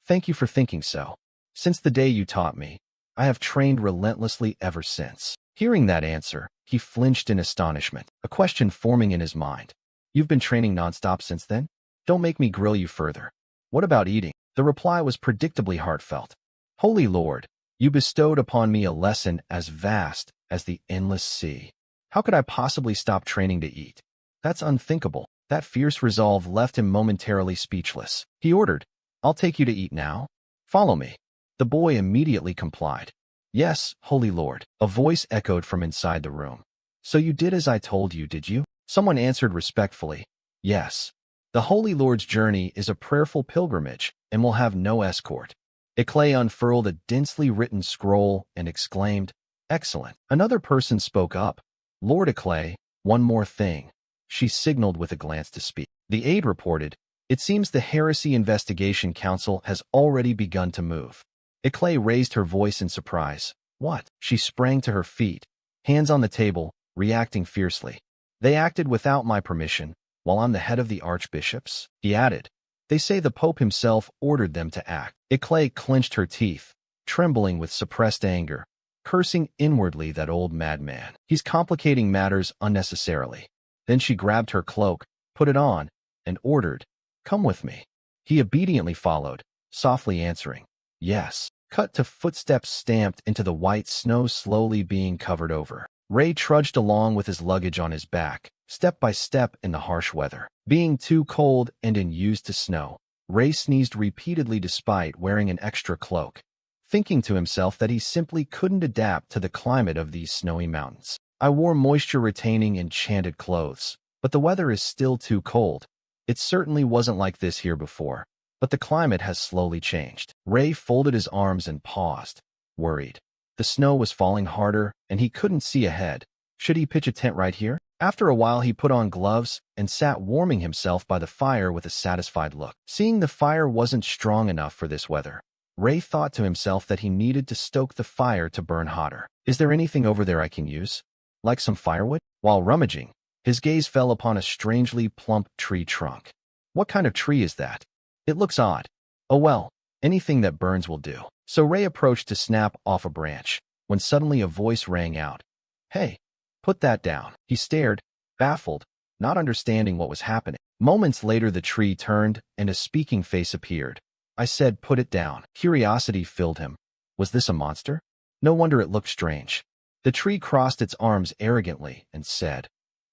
Thank you for thinking so. Since the day you taught me, I have trained relentlessly ever since. Hearing that answer, he flinched in astonishment, a question forming in his mind. You've been training nonstop since then? Don't make me grill you further. What about eating? The reply was predictably heartfelt. Holy Lord, you bestowed upon me a lesson as vast as the endless sea. How could I possibly stop training to eat? That's unthinkable. That fierce resolve left him momentarily speechless. He ordered, I'll take you to eat now. Follow me. The boy immediately complied. Yes, Holy Lord, a voice echoed from inside the room. So you did as I told you, did you? Someone answered respectfully. Yes. The Holy Lord's journey is a prayerful pilgrimage and will have no escort. Eclay unfurled a densely written scroll and exclaimed, Excellent. Another person spoke up. Lord Eclay, one more thing. She signaled with a glance to speak. The aide reported, It seems the Heresy Investigation Council has already begun to move. Eclay raised her voice in surprise. What? She sprang to her feet, hands on the table, reacting fiercely. They acted without my permission, while I'm the head of the archbishops? He added. They say the Pope himself ordered them to act. Eclay clenched her teeth, trembling with suppressed anger, cursing inwardly that old madman. He's complicating matters unnecessarily. Then she grabbed her cloak, put it on, and ordered, Come with me. He obediently followed, softly answering, Yes. Cut to footsteps stamped into the white snow slowly being covered over. Ray trudged along with his luggage on his back, step by step in the harsh weather. Being too cold and unused to snow, Ray sneezed repeatedly despite wearing an extra cloak. thinking to himself that he simply couldn't adapt to the climate of these snowy mountains. I wore moisture-retaining enchanted clothes, but the weather is still too cold. It certainly wasn't like this here before, but the climate has slowly changed. Ray folded his arms and paused, worried. The snow was falling harder, and he couldn't see ahead. Should he pitch a tent right here? After a while, he put on gloves and sat warming himself by the fire with a satisfied look. Seeing the fire wasn't strong enough for this weather, Ray thought to himself that he needed to stoke the fire to burn hotter. Is there anything over there I can use? Like some firewood? While rummaging, his gaze fell upon a strangely plump tree trunk. What kind of tree is that? It looks odd. Oh well, anything that burns will do. So Ray approached to snap off a branch, when suddenly a voice rang out. Hey, put that down. He stared, baffled, not understanding what was happening. Moments later the tree turned and a speaking face appeared. I said put it down. Curiosity filled him. Was this a monster? No wonder it looked strange. The tree crossed its arms arrogantly and said,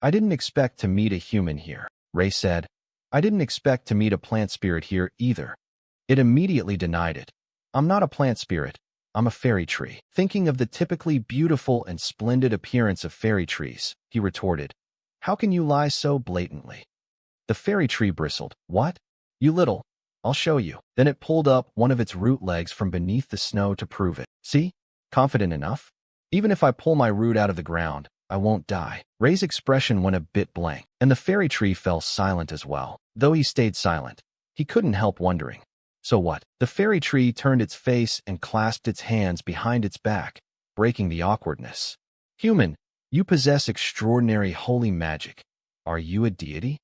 I didn't expect to meet a human here. Ray said, I didn't expect to meet a plant spirit here either. It immediately denied it. I'm not a plant spirit. I'm a fairy tree. Thinking of the typically beautiful and splendid appearance of fairy trees, he retorted, How can you lie so blatantly? The fairy tree bristled. What? You little. I'll show you. Then it pulled up one of its root legs from beneath the snow to prove it. See? Confident enough? Even if I pull my root out of the ground, I won't die. Ray's expression went a bit blank, and the fairy tree fell silent as well. Though he stayed silent, he couldn't help wondering. So what? The fairy tree turned its face and clasped its hands behind its back, breaking the awkwardness. Human, you possess extraordinary holy magic. Are you a deity?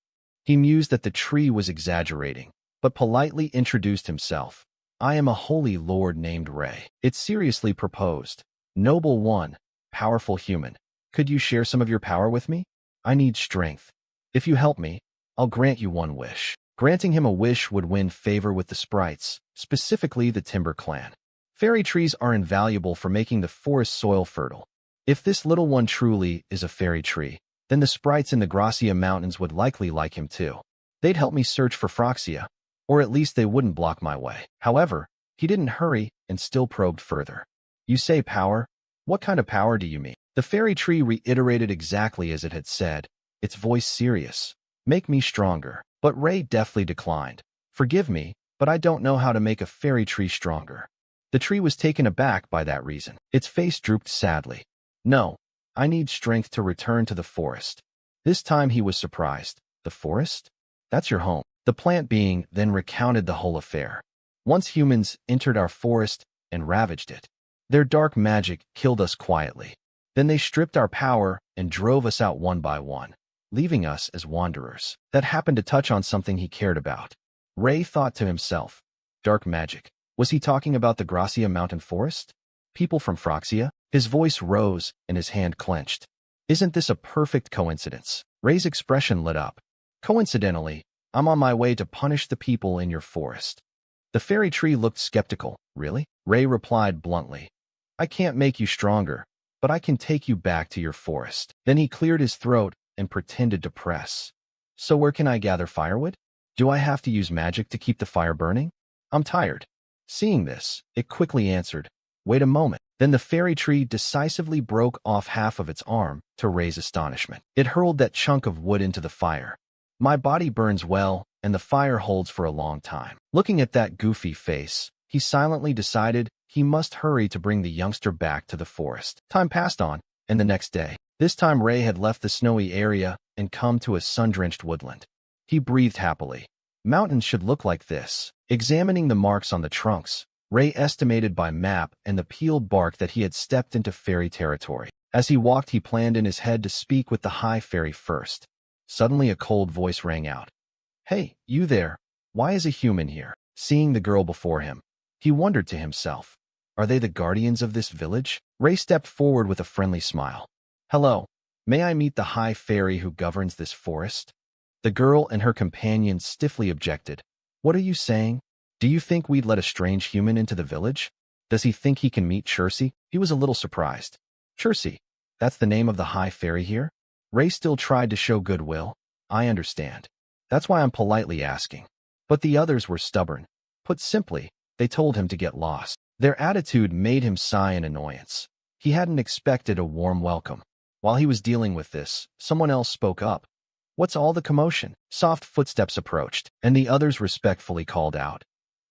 He mused that the tree was exaggerating, but politely introduced himself. I am a holy lord named Ray. It seriously proposed. Noble one, powerful human, could you share some of your power with me? I need strength. If you help me, I'll grant you one wish. Granting him a wish would win favor with the sprites, specifically the Timber Clan. Fairy trees are invaluable for making the forest soil fertile. If this little one truly is a fairy tree, then the sprites in the Gracia Mountains would likely like him too. They'd help me search for Froxia, or at least they wouldn't block my way. However, he didn't hurry and still probed further. You say power? What kind of power do you mean? The fairy tree reiterated exactly as it had said, its voice serious. Make me stronger. But Ray deftly declined. Forgive me, but I don't know how to make a fairy tree stronger. The tree was taken aback by that reason. Its face drooped sadly. No, I need strength to return to the forest. This time he was surprised. The forest? That's your home. The plant being then recounted the whole affair. Once humans entered our forest and ravaged it. Their dark magic killed us quietly. Then they stripped our power and drove us out one by one, leaving us as wanderers. That happened to touch on something he cared about. Ray thought to himself, dark magic. Was he talking about the Gracia Mountain Forest? People from Froxia? His voice rose and his hand clenched. Isn't this a perfect coincidence? Ray's expression lit up. Coincidentally, I'm on my way to punish the people in your forest. The fairy tree looked skeptical. Really? Ray replied bluntly. I can't make you stronger, but I can take you back to your forest. Then he cleared his throat and pretended to press. So where can I gather firewood? Do I have to use magic to keep the fire burning? I'm tired. Seeing this, it quickly answered, Wait a moment. Then the fairy tree decisively broke off half of its arm to Ray's astonishment. It hurled that chunk of wood into the fire. My body burns well, and the fire holds for a long time. Looking at that goofy face, he silently decided he must hurry to bring the youngster back to the forest. Time passed on, and the next day. This time Ray had left the snowy area and come to a sun-drenched woodland. He breathed happily. Mountains should look like this. Examining the marks on the trunks, Ray estimated by map and the peeled bark that he had stepped into fairy territory. As he walked, he planned in his head to speak with the High Fairy first. Suddenly a cold voice rang out. Hey, you there. Why is a human here? Seeing the girl before him, he wondered to himself, Are they the guardians of this village? Ray stepped forward with a friendly smile. Hello, may I meet the High Fairy who governs this forest? The girl and her companion stiffly objected. What are you saying? Do you think we'd let a strange human into the village? Does he think he can meet Chircy? He was a little surprised. Chircy, that's the name of the High Fairy here? Ray still tried to show goodwill. I understand. That's why I'm politely asking. But the others were stubborn. Put simply, they told him to get lost. Their attitude made him sigh in annoyance. He hadn't expected a warm welcome. While he was dealing with this, someone else spoke up. "What's all the commotion?" Soft footsteps approached, and the others respectfully called out,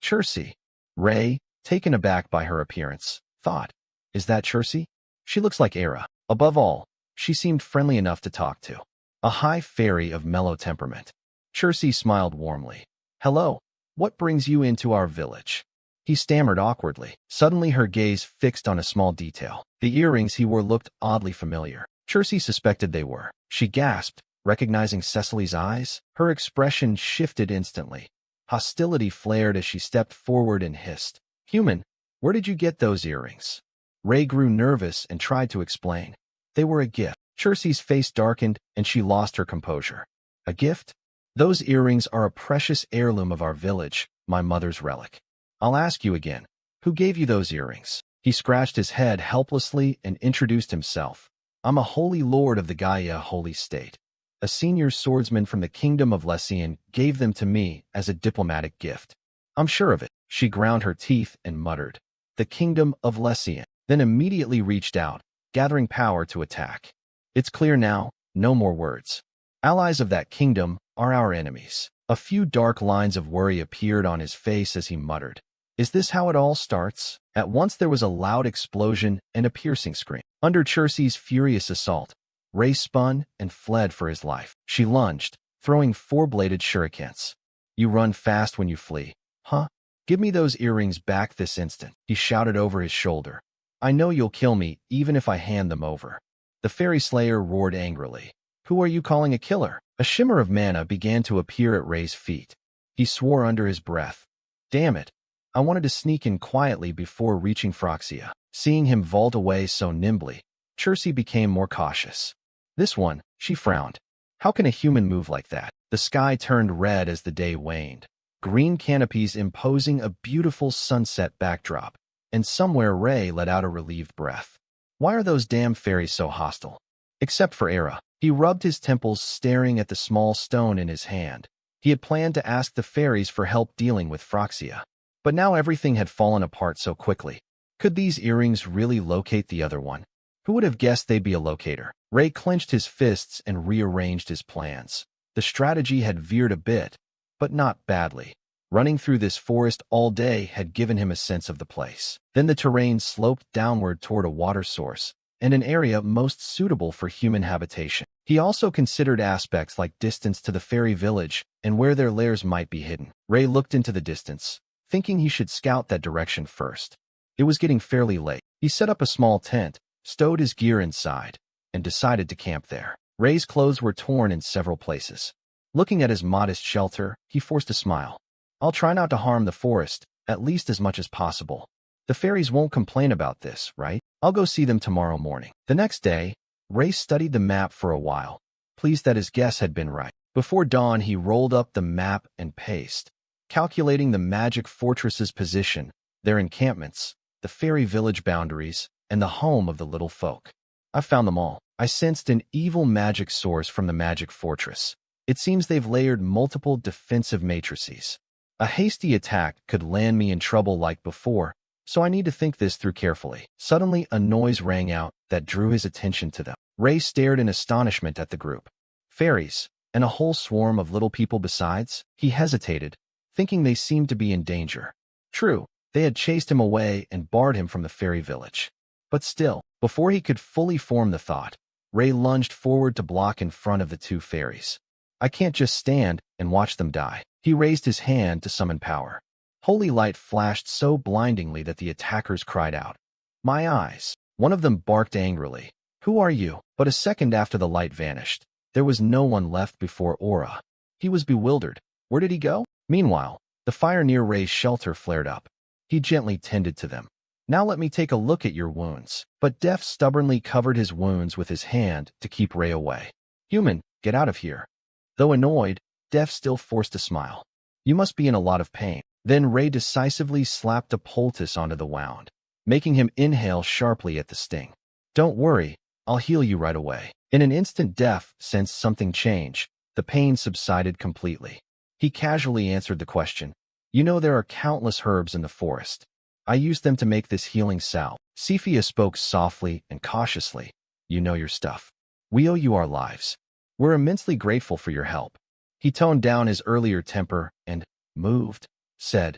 "Chircy." Ray, taken aback by her appearance, thought, "Is that Chircy? She looks like Era." Above all, she seemed friendly enough to talk to. A high fairy of mellow temperament. Chircy smiled warmly. "Hello. What brings you into our village?" He stammered awkwardly. Suddenly her gaze fixed on a small detail. The earrings he wore looked oddly familiar. Chircy suspected they were. She gasped, recognizing Cecily's eyes. Her expression shifted instantly. Hostility flared as she stepped forward and hissed, "Human, where did you get those earrings?" Ray grew nervous and tried to explain. They were a gift. Chircy's face darkened and she lost her composure. "A gift? Those earrings are a precious heirloom of our village, my mother's relic. I'll ask you again, who gave you those earrings?" He scratched his head helplessly and introduced himself. "I'm a holy lord of the Gaia Holy State. A senior swordsman from the kingdom of Lessian gave them to me as a diplomatic gift." "I'm sure of it." She ground her teeth and muttered, "The kingdom of Lessian," then immediately reached out, gathering power to attack. "It's clear now, no more words. Allies of that kingdom are our enemies." A few dark lines of worry appeared on his face as he muttered, "Is this how it all starts?" At once there was a loud explosion and a piercing scream. Under Chircy's furious assault, Ray spun and fled for his life. She lunged, throwing four-bladed shurikens. "You run fast when you flee, huh? Give me those earrings back this instant," he shouted over his shoulder. "I know you'll kill me even if I hand them over." The fairy slayer roared angrily. "Who are you calling a killer?" A shimmer of mana began to appear at Ray's feet. He swore under his breath, "Damn it. I wanted to sneak in quietly before reaching Phroxia." Seeing him vault away so nimbly, Chircy became more cautious. "This one," she frowned. "How can a human move like that?" The sky turned red as the day waned. Green canopies imposing a beautiful sunset backdrop, and somewhere Ray let out a relieved breath. Why are those damn fairies so hostile? Except for Era. He rubbed his temples, staring at the small stone in his hand. He had planned to ask the fairies for help dealing with Phroxia. But now everything had fallen apart so quickly. Could these earrings really locate the other one? Who would have guessed they'd be a locator? Ray clenched his fists and rearranged his plans. The strategy had veered a bit, but not badly. Running through this forest all day had given him a sense of the place. Then the terrain sloped downward toward a water source, and an area most suitable for human habitation. He also considered aspects like distance to the fairy village and where their lairs might be hidden. Ray looked into the distance, thinking he should scout that direction first. It was getting fairly late. He set up a small tent, stowed his gear inside, and decided to camp there. Ray's clothes were torn in several places. Looking at his modest shelter, he forced a smile. "I'll try not to harm the forest, at least as much as possible. The fairies won't complain about this, right? I'll go see them tomorrow morning." The next day, Ray studied the map for a while, pleased that his guess had been right. Before dawn, he rolled up the map and paced, calculating the magic fortress's position, their encampments, the fairy village boundaries, and the home of the little folk. "I found them all." I sensed an evil magic source from the magic fortress. It seems they've layered multiple defensive matrices. A hasty attack could land me in trouble like before, so I need to think this through carefully. Suddenly, a noise rang out that drew his attention to them. Ray stared in astonishment at the group. Fairies, and a whole swarm of little people besides? He hesitated, thinking they seemed to be in danger. True, they had chased him away and barred him from the fairy village. But still, before he could fully form the thought, Ray lunged forward to block in front of the two fairies. "I can't just stand and watch them die." He raised his hand to summon power. Holy light flashed so blindingly that the attackers cried out, "My eyes!" One of them barked angrily, "Who are you?" But a second after the light vanished, there was no one left before Aura. He was bewildered. Where did he go? Meanwhile, the fire near Ray's shelter flared up. He gently tended to them. "Now let me take a look at your wounds." But Death stubbornly covered his wounds with his hand to keep Ray away. "Human, get out of here." Though annoyed, Death still forced a smile. "You must be in a lot of pain." Then Ray decisively slapped a poultice onto the wound, making him inhale sharply at the sting. "Don't worry, I'll heal you right away." In an instant, Death sensed something change. The pain subsided completely. He casually answered the question. "You know there are countless herbs in the forest. I used them to make this healing salve. Cephia spoke softly and cautiously. You know your stuff. We owe you our lives. We're immensely grateful for your help. He toned down his earlier temper and, moved, said,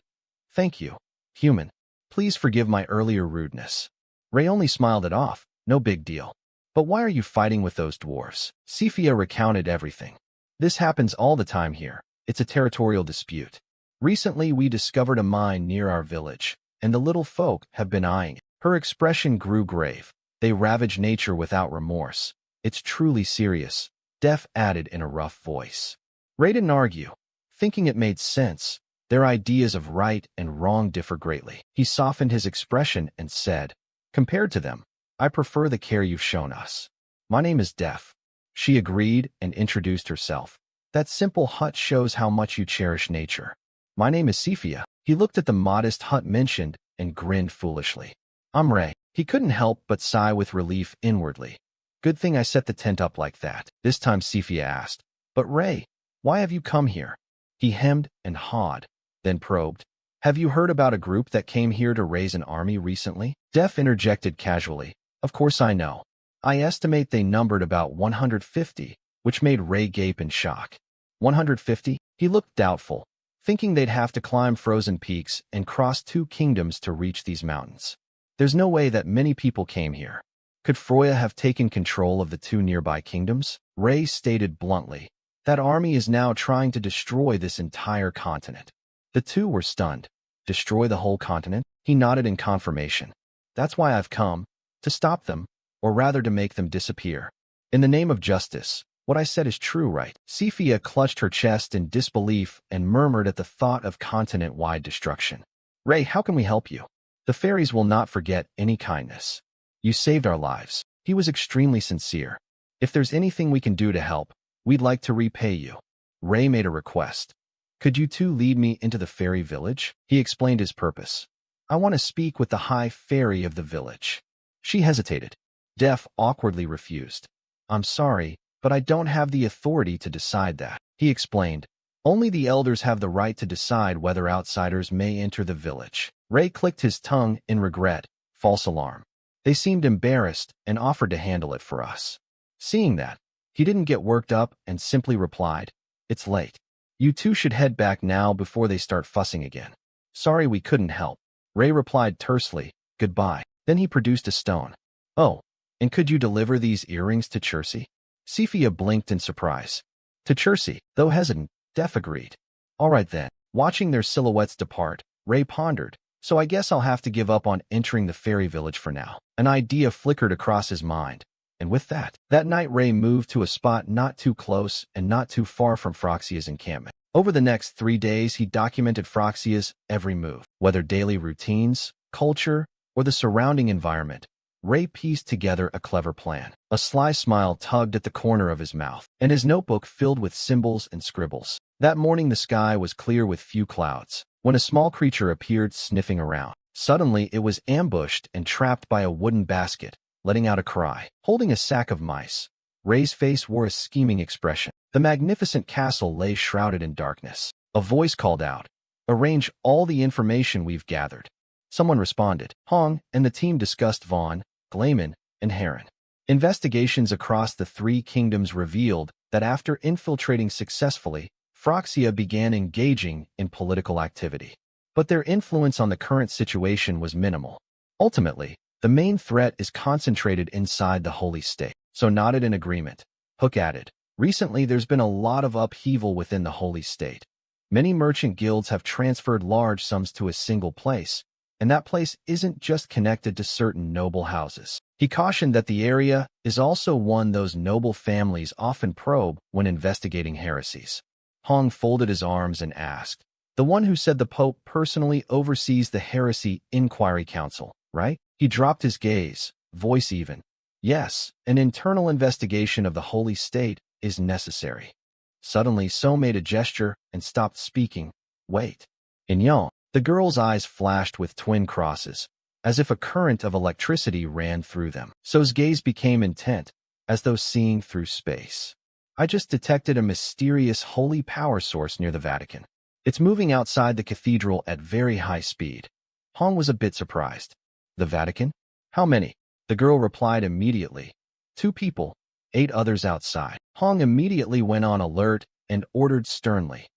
Thank you, human. Please forgive my earlier rudeness. Ray only smiled it off. No big deal. But why are you fighting with those dwarves? Cephia recounted everything. This happens all the time here. It's a territorial dispute. Recently, we discovered a mine near our village, and the little folk have been eyeing it. Her expression grew grave. They ravage nature without remorse. It's truly serious, Def added in a rough voice. Ray didn't argue, thinking it made sense. Their ideas of right and wrong differ greatly. He softened his expression and said, Compared to them, I prefer the care you've shown us. My name is Def. She agreed and introduced herself. That simple hut shows how much you cherish nature. My name is Cephia. He looked at the modest hut mentioned and grinned foolishly. I'm Ray. He couldn't help but sigh with relief inwardly. Good thing I set the tent up like that. This time Cephia asked, But Ray, why have you come here? He hemmed and hawed, then probed. Have you heard about a group that came here to raise an army recently? Def interjected casually. Of course I know. I estimate they numbered about 150, which made Ray gape in shock. 150? He looked doubtful, thinking they'd have to climb frozen peaks and cross 2 kingdoms to reach these mountains. There's no way that many people came here. Could Froya have taken control of the 2 nearby kingdoms? Ray stated bluntly. That army is now trying to destroy this entire continent. The 2 were stunned. Destroy the whole continent? He nodded in confirmation. That's why I've come. To stop them, or rather to make them disappear. In the name of justice, what I said is true, right? Cephia clutched her chest in disbelief and murmured at the thought of continent-wide destruction. Ray, how can we help you? The fairies will not forget any kindness. You saved our lives. He was extremely sincere. If there's anything we can do to help, we'd like to repay you. Ray made a request. Could you 2 lead me into the fairy village? He explained his purpose. I want to speak with the high fairy of the village. She hesitated. Def awkwardly refused. I'm sorry, but I don't have the authority to decide that. He explained. Only the elders have the right to decide whether outsiders may enter the village. Ray clicked his tongue in regret. False alarm. They seemed embarrassed and offered to handle it for us. Seeing that, he didn't get worked up and simply replied, It's late. You 2 should head back now before they start fussing again. Sorry we couldn't help. Ray replied tersely, Goodbye. Then he produced a stone. Oh, and could you deliver these earrings to Chercy? Cephia blinked in surprise. To Chercy, though hesitant, Def agreed. All right then. Watching their silhouettes depart, Ray pondered. So I guess I'll have to give up on entering the fairy village for now. An idea flickered across his mind. And with that night Ray moved to a spot not too close and not too far from Phroxia's encampment. Over the next 3 days, he documented Phroxia's every move, whether daily routines, culture, or the surrounding environment. Ray pieced together a clever plan. A sly smile tugged at the corner of his mouth, and his notebook filled with symbols and scribbles. That morning the sky was clear with few clouds, when a small creature appeared sniffing around. Suddenly it was ambushed and trapped by a wooden basket, letting out a cry. Holding a sack of mice, Ray's face wore a scheming expression. The magnificent castle lay shrouded in darkness. A voice called out, Arrange all the information we've gathered. Someone responded. Hong and the team discussed Vaughn, Glayman, and Heron. Investigations across the 3 kingdoms revealed that after infiltrating successfully, Phroxia began engaging in political activity. But their influence on the current situation was minimal. Ultimately, the main threat is concentrated inside the Holy State. So nodded in agreement. Hook added. Recently, there's been a lot of upheaval within the Holy State. Many merchant guilds have transferred large sums to a single place, and that place isn't just connected to certain noble houses. He cautioned that the area is also one those noble families often probe when investigating heresies. Hong folded his arms and asked, The one who said the Pope personally oversees the Heresy Inquiry Council, right? He dropped his gaze, voice even. Yes, an internal investigation of the Holy State is necessary. Suddenly, So made a gesture and stopped speaking. Wait. Inyon. The girl's eyes flashed with twin crosses, as if a current of electricity ran through them. So's gaze became intent, as though seeing through space. I just detected a mysterious holy power source near the Vatican. It's moving outside the cathedral at very high speed. Hong was a bit surprised. The Vatican? How many? The girl replied immediately. 2 people, 8 others outside. Hong immediately went on alert and ordered sternly.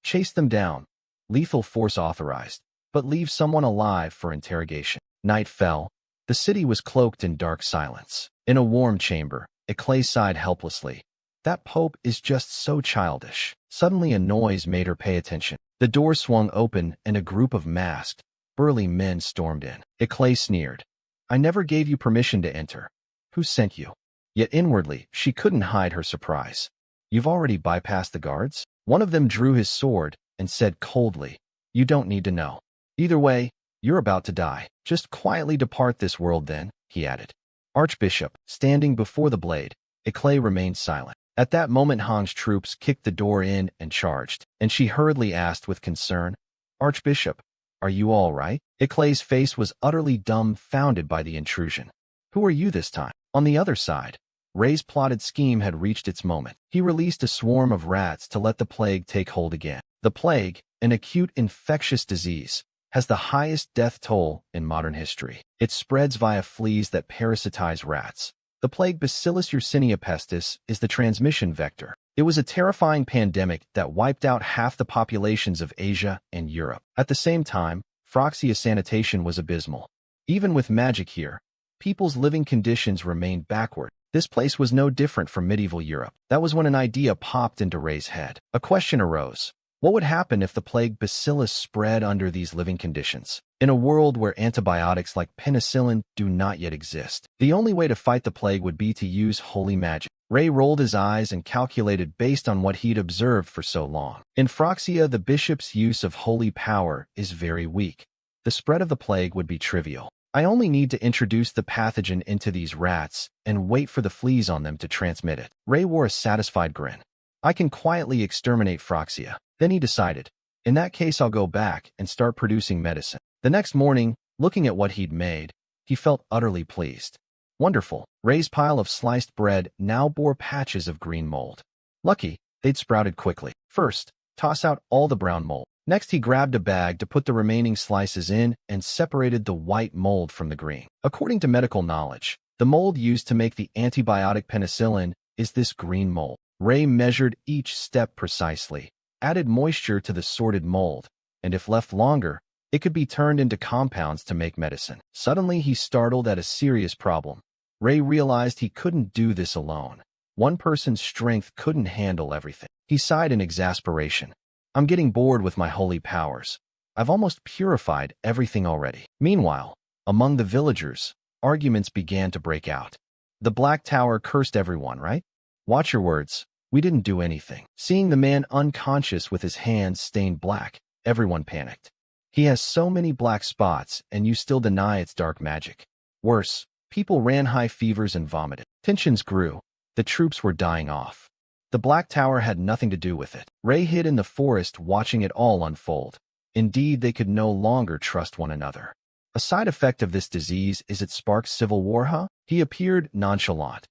Chase them down. Lethal force authorized, but leave someone alive for interrogation. Night fell. The city was cloaked in dark silence. In a warm chamber, Eclay sighed helplessly. That Pope is just so childish. Suddenly a noise made her pay attention. The door swung open and a group of masked, burly men stormed in. Eclay sneered. I never gave you permission to enter. Who sent you? Yet inwardly, she couldn't hide her surprise. You've already bypassed the guards? One of them drew his sword and said coldly, You don't need to know. Either way, you're about to die. Just quietly depart this world then, he added. Archbishop, standing before the blade, Eclay remained silent. At that moment Hong's troops kicked the door in and charged, and she hurriedly asked with concern, Archbishop, are you all right? Eclay's face was utterly dumbfounded by the intrusion. Who are you this time? On the other side, Ray's plotted scheme had reached its moment. He released a swarm of rats to let the plague take hold again. The plague, an acute infectious disease, has the highest death toll in modern history. It spreads via fleas that parasitize rats. The plague Bacillus yersinia pestis is the transmission vector. It was a terrifying pandemic that wiped out half the populations of Asia and Europe. At the same time, Phroxia sanitation was abysmal. Even with magic here, people's living conditions remained backward. This place was no different from medieval Europe. That was when an idea popped into Ray's head. A question arose. What would happen if the plague Bacillus spread under these living conditions? In a world where antibiotics like penicillin do not yet exist, the only way to fight the plague would be to use holy magic. Ray rolled his eyes and calculated based on what he'd observed for so long. In Phroxia, the bishop's use of holy power is very weak. The spread of the plague would be trivial. I only need to introduce the pathogen into these rats and wait for the fleas on them to transmit it. Ray wore a satisfied grin. I can quietly exterminate Phroxia. Then he decided, in that case I'll go back and start producing medicine. The next morning, looking at what he'd made, he felt utterly pleased. Wonderful. Ray's pile of sliced bread now bore patches of green mold. Lucky, they'd sprouted quickly. First, toss out all the brown mold. Next he grabbed a bag to put the remaining slices in and separated the white mold from the green. According to medical knowledge, the mold used to make the antibiotic penicillin is this green mold. Ray measured each step precisely, added moisture to the sorted mold, and if left longer, it could be turned into compounds to make medicine. Suddenly he startled at a serious problem. Ray realized he couldn't do this alone. One person's strength couldn't handle everything. He sighed in exasperation. I'm getting bored with my holy powers. I've almost purified everything already. Meanwhile, among the villagers, arguments began to break out. The Black Tower cursed everyone, right? Watch your words. We didn't do anything. Seeing the man unconscious with his hands stained black, everyone panicked. He has so many black spots, and you still deny it's dark magic. Worse, people ran high fevers and vomited. Tensions grew. The troops were dying off. The Black Tower had nothing to do with it. Ray hid in the forest watching it all unfold. Indeed, they could no longer trust one another. A side effect of this disease is it sparks civil war, huh? He appeared nonchalant.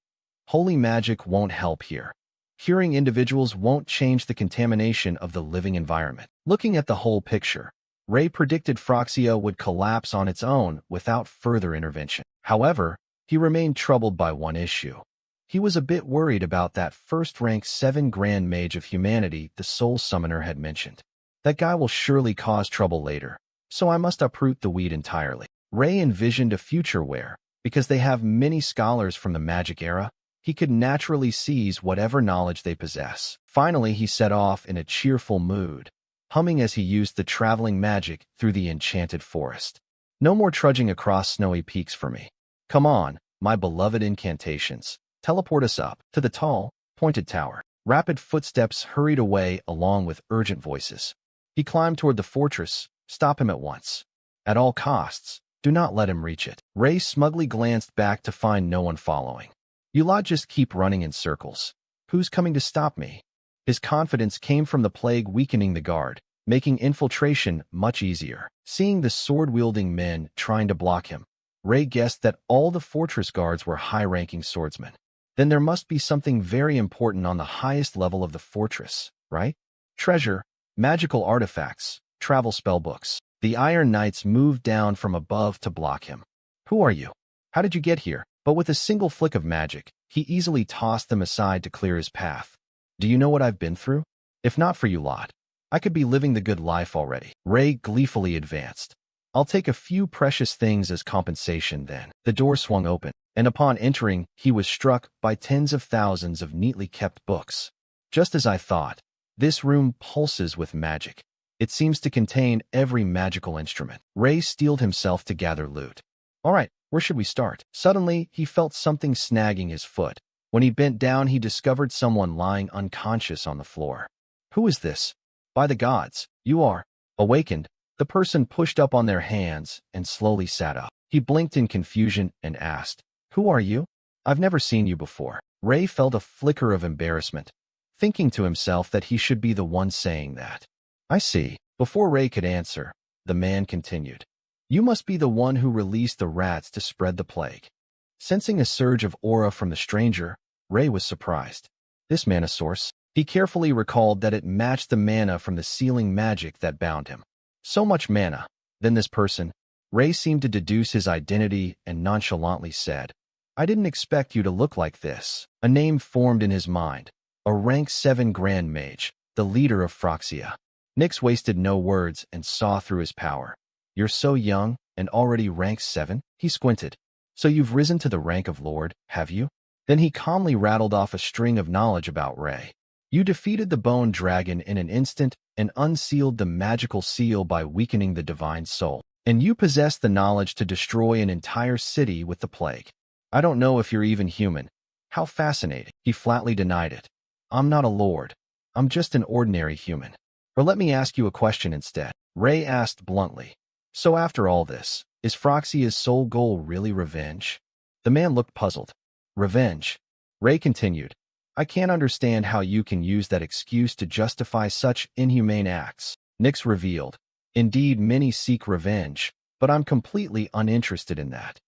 Holy magic won't help here. Curing individuals won't change the contamination of the living environment. Looking at the whole picture, Ray predicted Phroxia would collapse on its own without further intervention. However, he remained troubled by one issue. He was a bit worried about that first-rank 7 Grand Mage of Humanity the Soul Summoner had mentioned. That guy will surely cause trouble later, so I must uproot the weed entirely. Ray envisioned a future where, because they have many scholars from the magic era, he could naturally seize whatever knowledge they possess. Finally, he set off in a cheerful mood, humming as he used the traveling magic through the enchanted forest. No more trudging across snowy peaks for me. Come on, my beloved incantations. Teleport us up to the tall, pointed tower. Rapid footsteps hurried away along with urgent voices. He climbed toward the fortress. Stop him at once. At all costs, do not let him reach it. Ray smugly glanced back to find no one following. You lot just keep running in circles. Who's coming to stop me? His confidence came from the plague weakening the guard, making infiltration much easier. Seeing the sword-wielding men trying to block him, Ray guessed that all the fortress guards were high-ranking swordsmen. Then there must be something very important on the highest level of the fortress, right? Treasure, magical artifacts, travel spellbooks. The Iron Knights moved down from above to block him. Who are you? How did you get here? But with a single flick of magic, he easily tossed them aside to clear his path. Do you know what I've been through? If not for you lot, I could be living the good life already. Ray gleefully advanced. I'll take a few precious things as compensation then. The door swung open, and upon entering, he was struck by tens of thousands of neatly kept books. Just as I thought, this room pulses with magic. It seems to contain every magical instrument. Ray steeled himself to gather loot. All right, where should we start? Suddenly, he felt something snagging his foot. When he bent down, he discovered someone lying unconscious on the floor. Who is this? By the gods, you are. Awakened, the person pushed up on their hands and slowly sat up. He blinked in confusion and asked, Who are you? I've never seen you before. Ray felt a flicker of embarrassment, thinking to himself that he should be the one saying that. I see. Before Ray could answer, the man continued. You must be the one who released the rats to spread the plague. Sensing a surge of aura from the stranger, Ray was surprised. This mana source, he carefully recalled that it matched the mana from the sealing magic that bound him. So much mana. Then this person, Ray seemed to deduce his identity and nonchalantly said, I didn't expect you to look like this. A name formed in his mind. A rank 7 Grand Mage, the leader of Phroxia. Nyx wasted no words and saw through his power. You're so young and already rank 7? He squinted. So you've risen to the rank of Lord, have you? Then he calmly rattled off a string of knowledge about Ray. You defeated the Bone Dragon in an instant and unsealed the magical seal by weakening the divine soul. And you possess the knowledge to destroy an entire city with the plague. I don't know if you're even human. How fascinating. He flatly denied it. I'm not a lord. I'm just an ordinary human. Or let me ask you a question instead. Ray asked bluntly. So after all this, is Phroxia's sole goal really revenge? The man looked puzzled. Revenge? Ray continued. I can't understand how you can use that excuse to justify such inhumane acts. Nyx revealed. Indeed, many seek revenge, but I'm completely uninterested in that.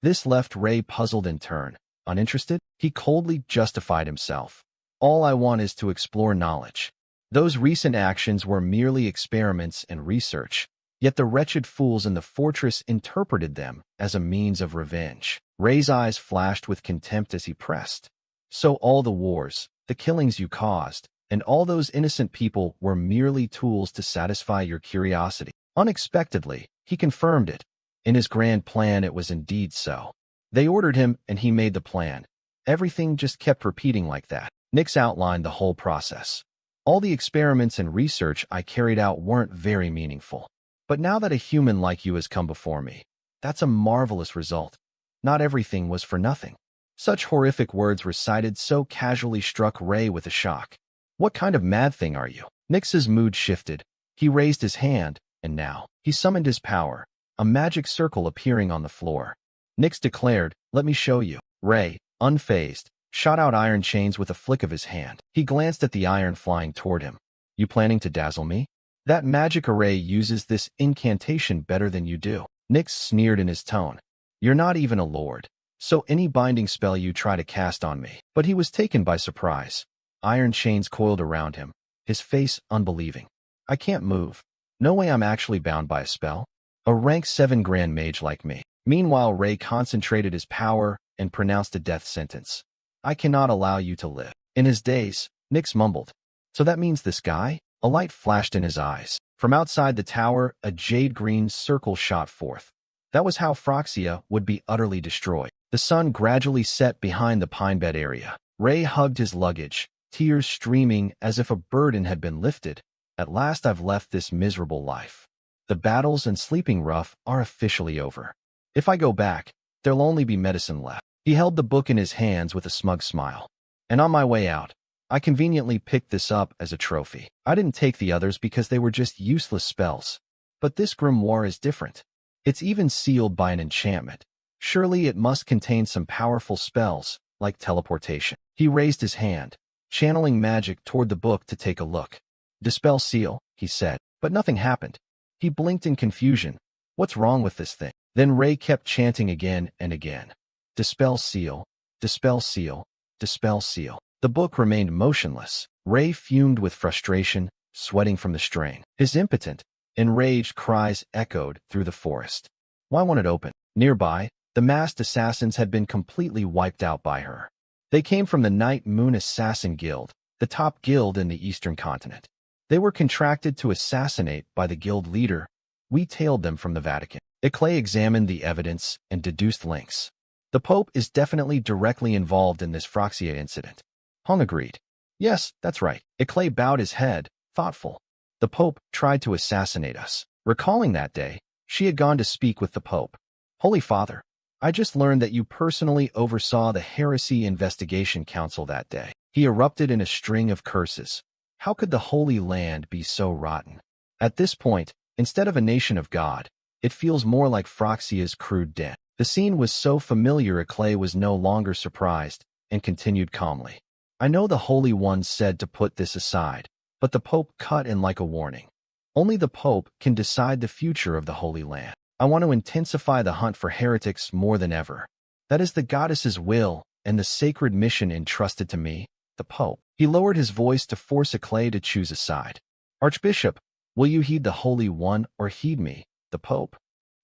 This left Ray puzzled in turn. Uninterested? He coldly justified himself. All I want is to explore knowledge. Those recent actions were merely experiments and research, yet the wretched fools in the fortress interpreted them as a means of revenge. Ray's eyes flashed with contempt as he pressed. So all the wars, the killings you caused, and all those innocent people were merely tools to satisfy your curiosity. Unexpectedly, he confirmed it. In his grand plan, it was indeed so. They ordered him, and he made the plan. Everything just kept repeating like that. Nyx outlined the whole process. All the experiments and research I carried out weren't very meaningful. But now that a human like you has come before me, that's a marvelous result. Not everything was for nothing. Such horrific words recited so casually struck Ray with a shock. What kind of mad thing are you? Nyx's mood shifted. He raised his hand, and now, he summoned his power, a magic circle appearing on the floor. Nyx declared, Let me show you. Ray, unfazed, shot out iron chains with a flick of his hand. He glanced at the iron flying toward him. You planning to dazzle me? That magic array uses this incantation better than you do. Nyx sneered in his tone. You're not even a lord. So any binding spell you try to cast on me. But he was taken by surprise. Iron chains coiled around him, his face unbelieving. I can't move. No way I'm actually bound by a spell. A rank 7 Grand Mage like me. Meanwhile, Ray concentrated his power and pronounced a death sentence. I cannot allow you to live. In his daze, Nyx mumbled. So that means this guy? A light flashed in his eyes. From outside the tower, a jade-green circle shot forth. That was how Phroxia would be utterly destroyed. The sun gradually set behind the pine bed area. Ray hugged his luggage, tears streaming as if a burden had been lifted. At last I've left this miserable life. The battles and sleeping rough are officially over. If I go back, there'll only be medicine left. He held the book in his hands with a smug smile. And on my way out, I conveniently picked this up as a trophy. I didn't take the others because they were just useless spells. But this grimoire is different. It's even sealed by an enchantment. Surely it must contain some powerful spells, like teleportation. He raised his hand, channeling magic toward the book to take a look. Dispel seal, he said, but nothing happened. He blinked in confusion. What's wrong with this thing? Then Ray kept chanting again and again. Dispel seal, dispel seal, dispel seal. The book remained motionless. Ray fumed with frustration, sweating from the strain. His impotent, Enraged cries echoed through the forest. Why won't it open? Nearby, the masked assassins had been completely wiped out by her. They came from the Night Moon Assassin Guild, the top guild in the Eastern continent. They were contracted to assassinate by the guild leader. We tailed them from the Vatican. Eclay examined the evidence and deduced links. The Pope is definitely directly involved in this Phroxia incident. Hong agreed. Yes, that's right. Eclay bowed his head, thoughtful. The Pope tried to assassinate us. Recalling that day, she had gone to speak with the Pope. Holy Father, I just learned that you personally oversaw the Heresy Investigation Council that day. He erupted in a string of curses. How could the Holy Land be so rotten? At this point, instead of a nation of God, it feels more like Phroxia's crude den. The scene was so familiar Eclay was no longer surprised and continued calmly. I know the Holy One said to put this aside, but the Pope cut in like a warning. Only the Pope can decide the future of the Holy Land. I want to intensify the hunt for heretics more than ever. That is the goddess's will and the sacred mission entrusted to me, the Pope. He lowered his voice to force Eclay to choose a side. Archbishop, will you heed the Holy One or heed me, the Pope?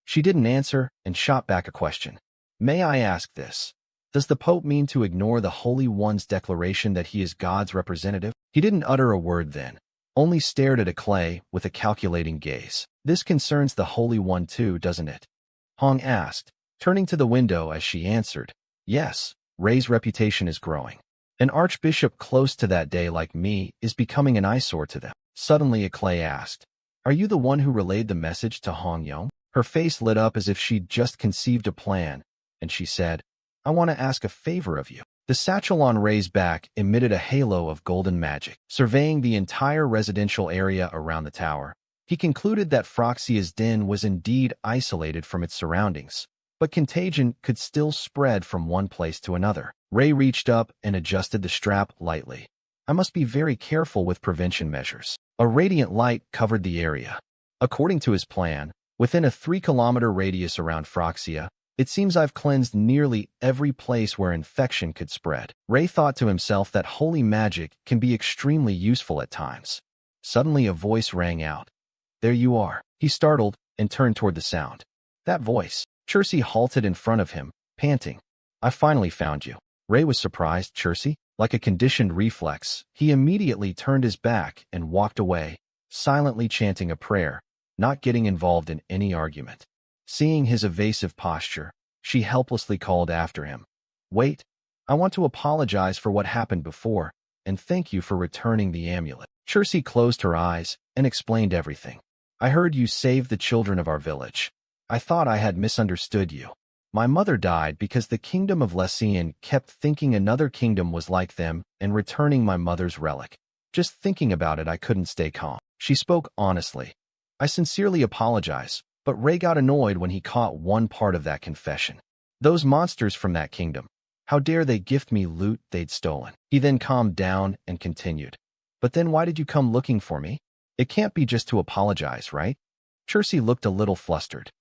She didn't answer and shot back a question. May I ask this? Does the Pope mean to ignore the Holy One's declaration that he is God's representative? He didn't utter a word then, only stared at Eclay with a calculating gaze. This concerns the Holy One too, doesn't it? Hong asked, turning to the window as she answered. Yes, Ray's reputation is growing. An archbishop close to that day like me is becoming an eyesore to them. Suddenly Eclay asked, are you the one who relayed the message to Hong Yong? Her face lit up as if she'd just conceived a plan, and she said, I want to ask a favor of you. The satchel on Ray's back emitted a halo of golden magic. Surveying the entire residential area around the tower, he concluded that Phroxia's den was indeed isolated from its surroundings, but contagion could still spread from one place to another. Ray reached up and adjusted the strap lightly. I must be very careful with prevention measures. A radiant light covered the area. According to his plan, within a 3-kilometer radius around Phroxia, it seems I've cleansed nearly every place where infection could spread. Ray thought to himself that holy magic can be extremely useful at times. Suddenly a voice rang out. There you are. He startled and turned toward the sound. That voice. Chercy halted in front of him, panting. I finally found you. Ray was surprised. Chercy? Like a conditioned reflex, he immediately turned his back and walked away, silently chanting a prayer, not getting involved in any argument. Seeing his evasive posture, she helplessly called after him. Wait, I want to apologize for what happened before, and thank you for returning the amulet. Chercy closed her eyes and explained everything. I heard you saved the children of our village. I thought I had misunderstood you. My mother died because the kingdom of Lessian kept thinking another kingdom was like them and returning my mother's relic. Just thinking about it, I couldn't stay calm. She spoke honestly. I sincerely apologize, but Ray got annoyed when he caught one part of that confession. Those monsters from that kingdom. How dare they gift me loot they'd stolen? He then calmed down and continued. But then why did you come looking for me? It can't be just to apologize, right? Chercy looked a little flustered.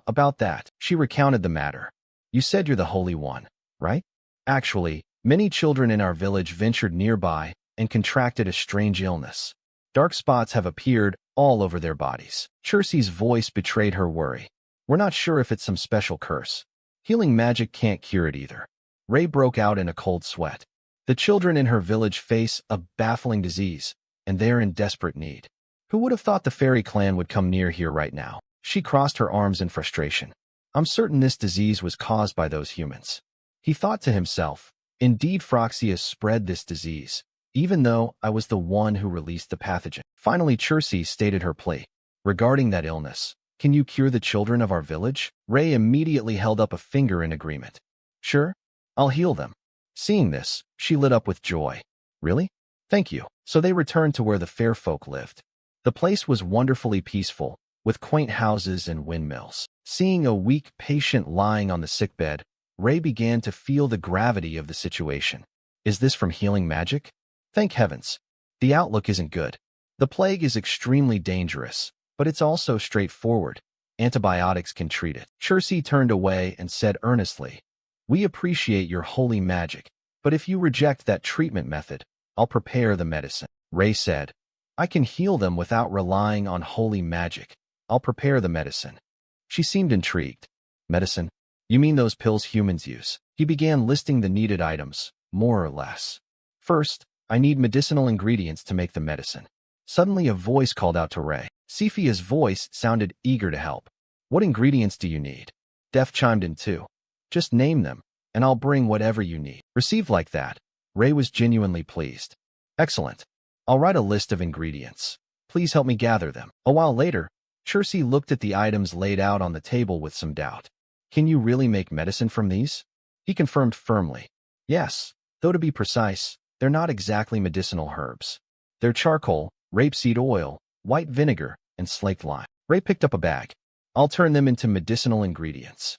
About that. She recounted the matter. You said you're the Holy One, right? Actually, many children in our village ventured nearby and contracted a strange illness. Dark spots have appeared all over their bodies. Chercy's voice betrayed her worry. We're not sure if it's some special curse. Healing magic can't cure it either. Ray broke out in a cold sweat. The children in her village face a baffling disease, and they're in desperate need. Who would have thought the fairy clan would come near here right now? She crossed her arms in frustration. I'm certain this disease was caused by those humans. He thought to himself, indeed Phroxia spread this disease, even though I was the one who released the pathogen. Finally, Chercy stated her plea. Regarding that illness, can you cure the children of our village? Ray immediately held up a finger in agreement. Sure, I'll heal them. Seeing this, she lit up with joy. Really? Thank you. So they returned to where the fair folk lived. The place was wonderfully peaceful, with quaint houses and windmills. Seeing a weak patient lying on the sickbed, Ray began to feel the gravity of the situation. Is this from healing magic? Thank heavens. The outlook isn't good. The plague is extremely dangerous, but it's also straightforward. Antibiotics can treat it. Chercy turned away and said earnestly, We appreciate your holy magic, but if you reject that treatment method, I'll prepare the medicine. Ray said, I can heal them without relying on holy magic. I'll prepare the medicine. She seemed intrigued. Medicine? You mean those pills humans use? He began listing the needed items, more or less. First, I need medicinal ingredients to make the medicine. Suddenly a voice called out to Ray. Sephia's voice sounded eager to help. What ingredients do you need? Def chimed in too. Just name them, and I'll bring whatever you need. Received like that, Ray was genuinely pleased. Excellent. I'll write a list of ingredients. Please help me gather them. A while later, Chersi looked at the items laid out on the table with some doubt. Can you really make medicine from these? He confirmed firmly. Yes, though to be precise, they're not exactly medicinal herbs. They're charcoal, rapeseed oil, white vinegar, and slaked lime. Ray picked up a bag. I'll turn them into medicinal ingredients.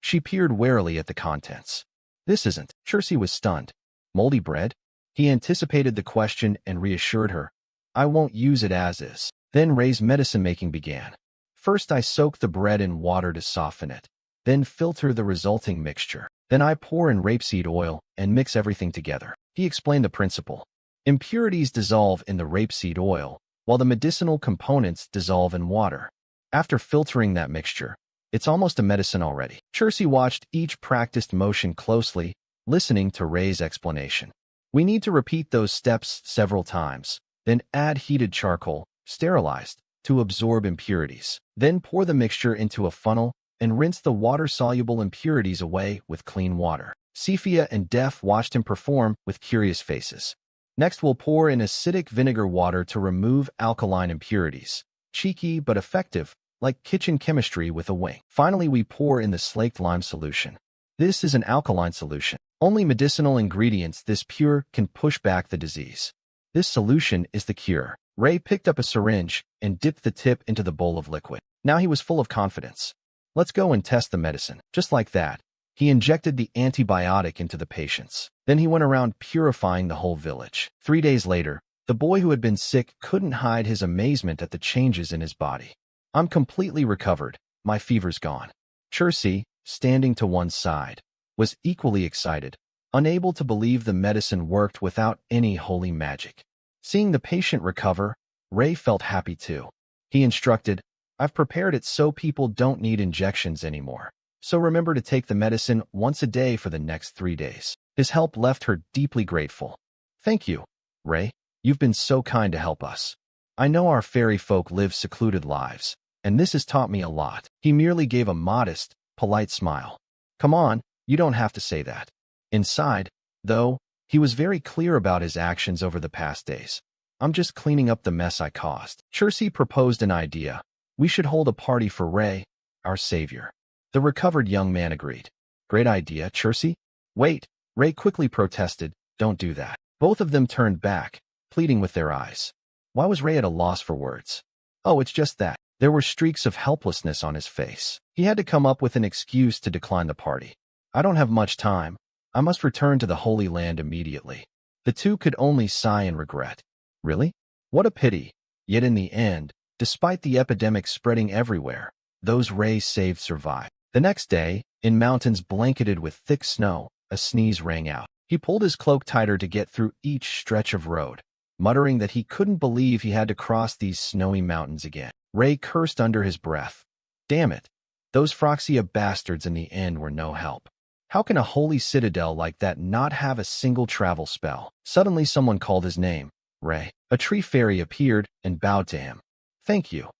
She peered warily at the contents. This isn't. Chersi was stunned. Moldy bread? He anticipated the question and reassured her. I won't use it as is. Then Ray's medicine-making began. First I soak the bread in water to soften it. Then filter the resulting mixture. Then I pour in rapeseed oil and mix everything together. He explained the principle. Impurities dissolve in the rapeseed oil, while the medicinal components dissolve in water. After filtering that mixture, it's almost a medicine already. Chersi watched each practiced motion closely, listening to Ray's explanation. We need to repeat those steps several times, then add heated charcoal, sterilized, to absorb impurities. Then pour the mixture into a funnel and rinse the water-soluble impurities away with clean water. Sephia and Def watched him perform with curious faces. Next, we'll pour in acidic vinegar water to remove alkaline impurities. Cheeky but effective, like kitchen chemistry with a wing. Finally, we pour in the slaked lime solution. This is an alkaline solution. Only medicinal ingredients this pure can push back the disease. This solution is the cure. Ray picked up a syringe and dipped the tip into the bowl of liquid. Now he was full of confidence. Let's go and test the medicine. Just like that, he injected the antibiotic into the patients. Then he went around purifying the whole village. 3 days later, the boy who had been sick couldn't hide his amazement at the changes in his body. I'm completely recovered. My fever's gone. Chersi, standing to one side, was equally excited, unable to believe the medicine worked without any holy magic. Seeing the patient recover, Ray felt happy too. He instructed, I've prepared it so people don't need injections anymore. So remember to take the medicine once a day for the next 3 days. His help left her deeply grateful. Thank you, Ray. You've been so kind to help us. I know our fairy folk live secluded lives, and this has taught me a lot. He merely gave a modest, polite smile. Come on, you don't have to say that. Inside, though, he was very clear about his actions over the past days. I'm just cleaning up the mess I caused. Chersi proposed an idea. We should hold a party for Ray, our savior. The recovered young man agreed. Great idea, Chersi. Wait, Ray quickly protested. Don't do that. Both of them turned back, pleading with their eyes. Why was Ray at a loss for words? Oh, it's just that. There were streaks of helplessness on his face. He had to come up with an excuse to decline the party. I don't have much time. I must return to the Holy Land immediately. The two could only sigh in regret. Really? What a pity. Yet in the end, despite the epidemic spreading everywhere, those Ray saved survived. The next day, in mountains blanketed with thick snow, a sneeze rang out. He pulled his cloak tighter to get through each stretch of road, muttering that he couldn't believe he had to cross these snowy mountains again. Ray cursed under his breath. Damn it. Those Phroxia bastards in the end were no help. How can a holy citadel like that not have a single travel spell? Suddenly someone called his name. Ray. A tree fairy appeared and bowed to him. Thank you.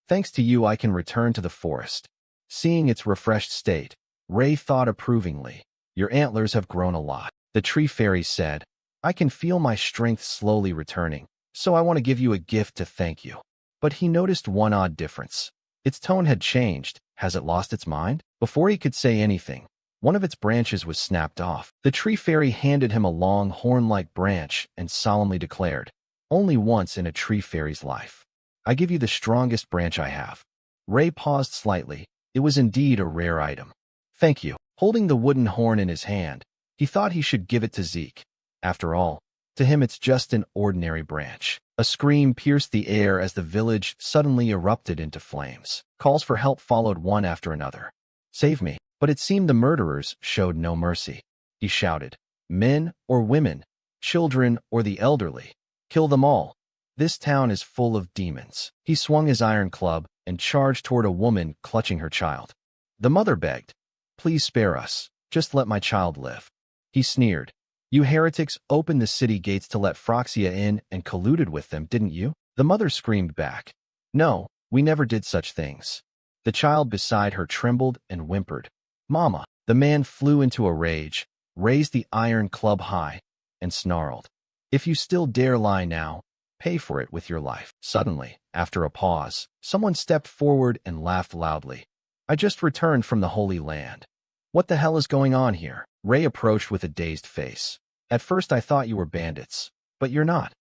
Thanks to you I can return to the forest. Seeing its refreshed state, Ray thought approvingly. Your antlers have grown a lot. The tree fairy said, I can feel my strength slowly returning, so I want to give you a gift to thank you. But he noticed one odd difference. Its tone had changed. Has it lost its mind? Before he could say anything, one of its branches was snapped off. The tree fairy handed him a long horn-like branch and solemnly declared, only once in a tree fairy's life. I give you the strongest branch I have. Ray paused slightly. It was indeed a rare item. Thank you. Holding the wooden horn in his hand, he thought he should give it to Zeke. After all, to him it's just an ordinary branch. A scream pierced the air as the village suddenly erupted into flames. Calls for help followed one after another. Save me. But it seemed the murderers showed no mercy. He shouted, men or women, children or the elderly, kill them all. This town is full of demons. He swung his iron club and charged toward a woman clutching her child. The mother begged, "Please spare us. Just let my child live." He sneered. "You heretics opened the city gates to let Phroxia in and colluded with them, didn't you?" The mother screamed back, "No, we never did such things." The child beside her trembled and whimpered, "Mama." The man flew into a rage, raised the iron club high, and snarled, "If you still dare lie now, pay for it with your life." Suddenly, after a pause, someone stepped forward and laughed loudly. "I just returned from the Holy Land. What the hell is going on here?" Ray approached with a dazed face. "At first I thought you were bandits, but you're not.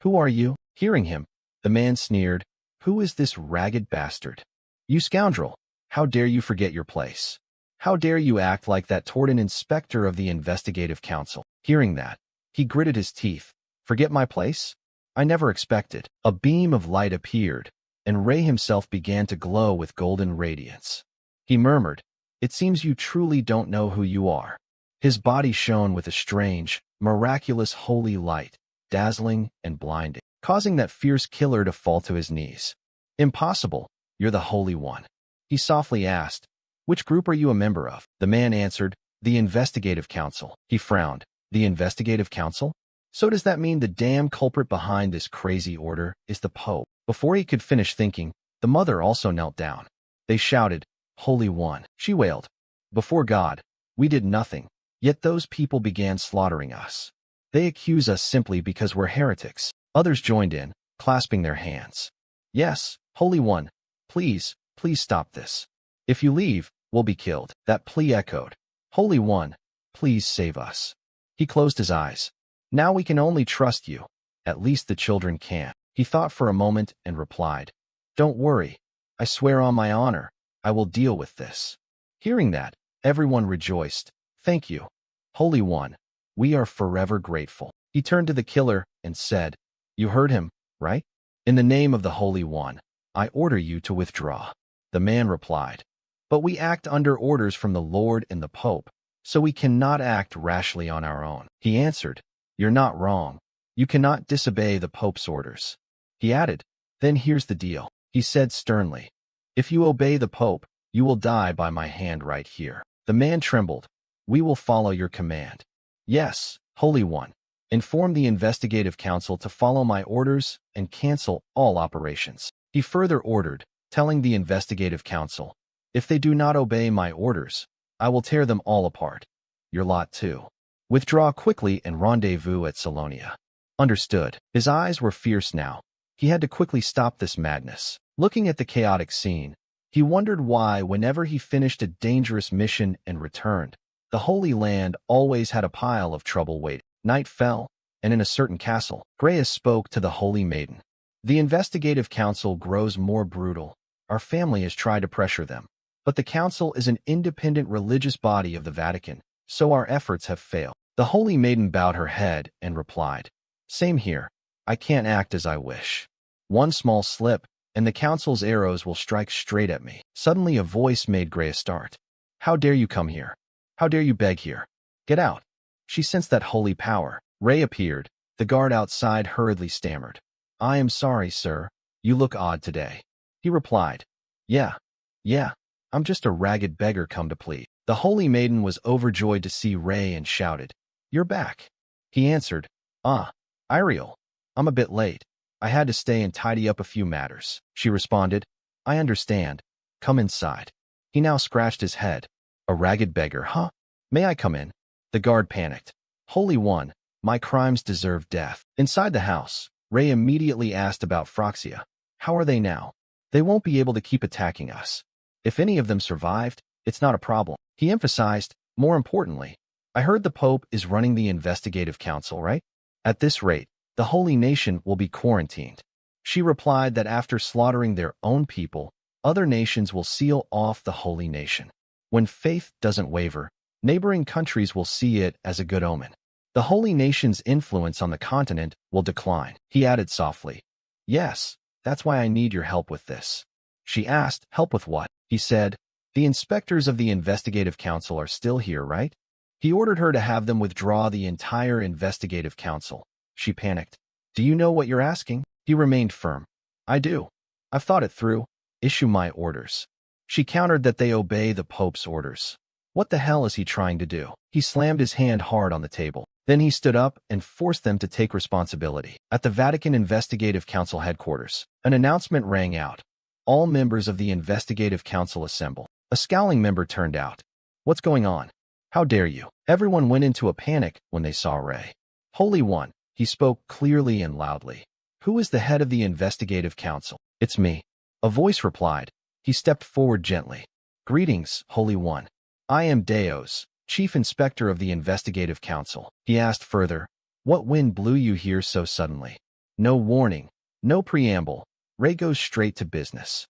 Who are you?" Hearing him, the man sneered, "Who is this ragged bastard? You scoundrel! How dare you forget your place? How dare you act like that toward an inspector of the investigative council?" Hearing that, he gritted his teeth. "Forget my place? I never expected." A beam of light appeared, and Ray himself began to glow with golden radiance. He murmured, "It seems you truly don't know who you are." His body shone with a strange, miraculous holy light, dazzling and blinding, causing that fierce killer to fall to his knees. "Impossible, you're the Holy One." He softly asked, "Which group are you a member of?" The man answered, "The Investigative Council." He frowned. "The Investigative Council? So does that mean the damn culprit behind this crazy order is the Pope?" Before he could finish thinking, the mother also knelt down. They shouted, "Holy One," she wailed. "Before God, we did nothing, yet those people began slaughtering us. They accuse us simply because we're heretics." Others joined in, clasping their hands. "Yes, Holy One, please, please stop this. If you leave, we'll be killed." That plea echoed, "Holy One, please save us." He closed his eyes. "Now we can only trust you. At least the children can." He thought for a moment and replied, "Don't worry. I swear on my honor, I will deal with this." Hearing that, everyone rejoiced. "Thank you, Holy One. We are forever grateful." He turned to the killer and said, "You heard him, right? In the name of the Holy One, I order you to withdraw." The man replied, "But we act under orders from the Lord and the Pope, so we cannot act rashly on our own." He answered, "You're not wrong. You cannot disobey the Pope's orders." He added, "Then here's the deal." He said sternly, "If you obey the Pope, you will die by my hand right here." The man trembled. "We will follow your command." "Yes, Holy One. Inform the investigative council to follow my orders and cancel all operations." He further ordered, telling the investigative council, "If they do not obey my orders, I will tear them all apart. Your lot too. Withdraw quickly and rendezvous at Salonia." Understood. His eyes were fierce now. He had to quickly stop this madness. Looking at the chaotic scene, he wondered why, whenever he finished a dangerous mission and returned, the Holy Land always had a pile of trouble waiting. Night fell, and in a certain castle, Graeus spoke to the Holy Maiden. "The investigative council grows more brutal. Our family has tried to pressure them. But the council is an independent religious body of the Vatican, so our efforts have failed." The Holy Maiden bowed her head and replied, "Same here. I can't act as I wish. One small slip, and the council's arrows will strike straight at me." Suddenly a voice made Graeus start. "How dare you come here? How dare you beg here? Get out." She sensed that holy power. Ray appeared. The guard outside hurriedly stammered, "I am sorry, sir. You look odd today." He replied, Yeah, I'm just a ragged beggar come to plead." The Holy Maiden was overjoyed to see Ray and shouted, "You're back." He answered, "Ah, Iriel, I'm a bit late. I had to stay and tidy up a few matters." She responded, "I understand. Come inside." He now scratched his head. "A ragged beggar, huh? May I come in?" The guard panicked. "Holy One, my crimes deserve death." Inside the house, Ray immediately asked about Phroxia. "How are they now? They won't be able to keep attacking us. If any of them survived, it's not a problem." He emphasized, "More importantly, I heard the Pope is running the investigative council, right? At this rate, the Holy Nation will be quarantined." She replied that after slaughtering their own people, other nations will seal off the Holy Nation. When faith doesn't waver, neighboring countries will see it as a good omen. The Holy Nation's influence on the continent will decline. He added softly, "Yes, that's why I need your help with this." She asked, "Help with what?" He said, "The inspectors of the investigative council are still here, right?" He ordered her to have them withdraw the entire investigative council. She panicked. "Do you know what you're asking?" He remained firm. I do. I've thought it through. Issue my orders. She countered that they obey the Pope's orders. What the hell is he trying to do? He slammed his hand hard on the table. Then he stood up and forced them to take responsibility. At the Vatican Investigative Council headquarters, an announcement rang out. All members of the Investigative Council assemble. A scowling member turned out. What's going on? How dare you? Everyone went into a panic when they saw Ray. Holy One, he spoke clearly and loudly. Who is the head of the Investigative Council? It's me. A voice replied. He stepped forward gently. Greetings, Holy One. I am Deos, Chief Inspector of the Investigative Council. He asked further, what wind blew you here so suddenly? No warning, no preamble. Ray goes straight to business.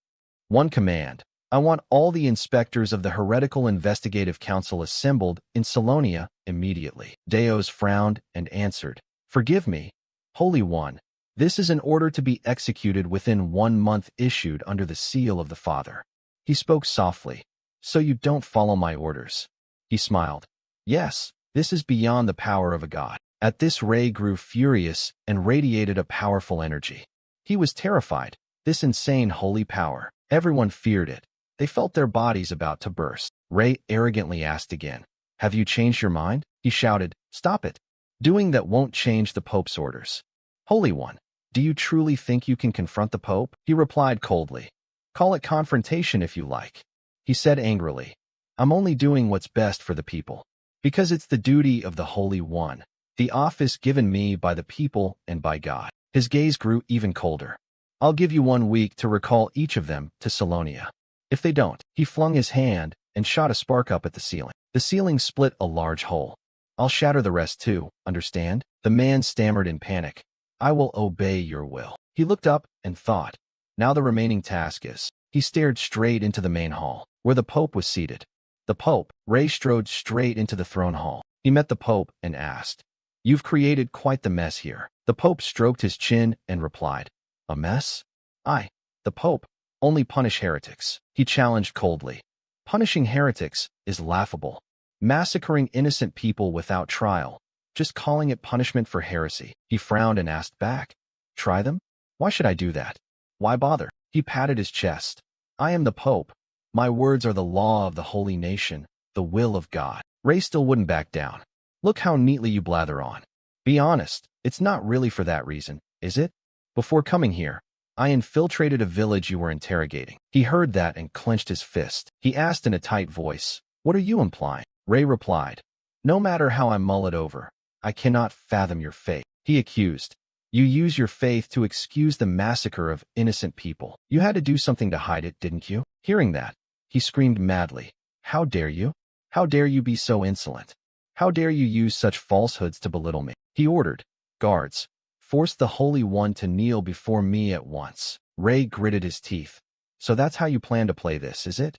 One command. I want all the inspectors of the Heretical Investigative Council assembled in Salonia immediately. Deos frowned and answered, forgive me, Holy One. This is an order to be executed within 1 month issued under the seal of the Father. He spoke softly. So you don't follow my orders? He smiled. Yes, this is beyond the power of a god. At this, Ray grew furious and radiated a powerful energy. He was terrified. This insane holy power. Everyone feared it. They felt their bodies about to burst. Ray arrogantly asked again, have you changed your mind? He shouted, stop it. Doing that won't change the Pope's orders. Holy One, do you truly think you can confront the Pope? He replied coldly. Call it confrontation if you like. He said angrily, I'm only doing what's best for the people. Because it's the duty of the Holy One, the office given me by the people and by God. His gaze grew even colder. I'll give you 1 week to recall each of them to Salonia. If they don't, he flung his hand and shot a spark up at the ceiling. The ceiling split a large hole. I'll shatter the rest too, understand? The man stammered in panic. I will obey your will. He looked up and thought. Now the remaining task is. He stared straight into the main hall, where the Pope was seated. The Pope, Ray strode straight into the throne hall. He met the Pope and asked, you've created quite the mess here. The Pope stroked his chin and replied, a mess? The Pope, only punish heretics. He challenged coldly. Punishing heretics is laughable. Massacring innocent people without trial. Just calling it punishment for heresy. He frowned and asked back, try them? Why should I do that? Why bother? He patted his chest. I am the Pope. My words are the law of the holy nation, the will of God. Ray still wouldn't back down. Look how neatly you blather on. Be honest, it's not really for that reason, is it? Before coming here, I infiltrated a village you were interrogating. He heard that and clenched his fist. He asked in a tight voice, what are you implying? Ray replied, no matter how I mull it over, I cannot fathom your faith. He accused, you use your faith to excuse the massacre of innocent people. You had to do something to hide it, didn't you? Hearing that, he screamed madly. How dare you? How dare you be so insolent? How dare you use such falsehoods to belittle me? He ordered, guards, force the Holy One to kneel before me at once. Ray gritted his teeth. So that's how you plan to play this, is it?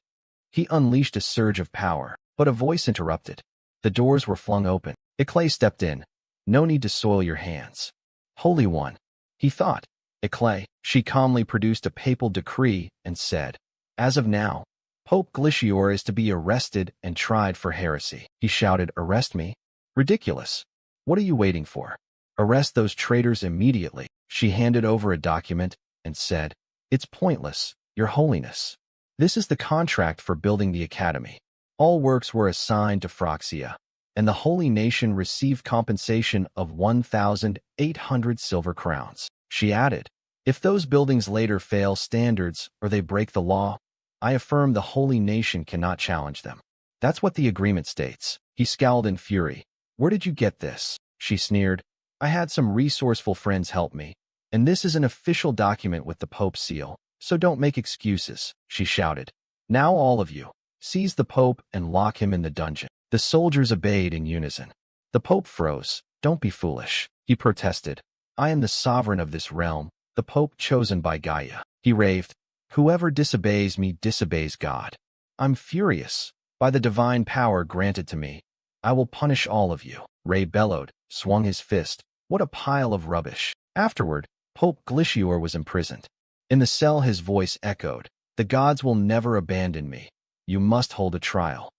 He unleashed a surge of power, but a voice interrupted. The doors were flung open. Eclay stepped in. No need to soil your hands. Holy One, he thought. Eclay, she calmly produced a papal decree and said, as of now, Pope Glicior is to be arrested and tried for heresy. He shouted, arrest me? Ridiculous. What are you waiting for? Arrest those traitors immediately. She handed over a document and said, it's pointless, Your Holiness. This is the contract for building the academy. All works were assigned to Phrygia, and the holy nation received compensation of 1,800 silver crowns. She added, if those buildings later fail standards or they break the law, I affirm the holy nation cannot challenge them. That's what the agreement states. He scowled in fury. Where did you get this? She sneered. I had some resourceful friends help me, and this is an official document with the Pope's seal, so don't make excuses, she shouted. Now all of you, seize the Pope and lock him in the dungeon. The soldiers obeyed in unison. The Pope froze. Don't be foolish, he protested. I am the sovereign of this realm, the Pope chosen by Gaia. He raved. Whoever disobeys me disobeys God. I'm furious. By the divine power granted to me, I will punish all of you. Ray bellowed, swung his fist. What a pile of rubbish. Afterward, Pope Glicior was imprisoned. In the cell his voice echoed. The gods will never abandon me. You must hold a trial.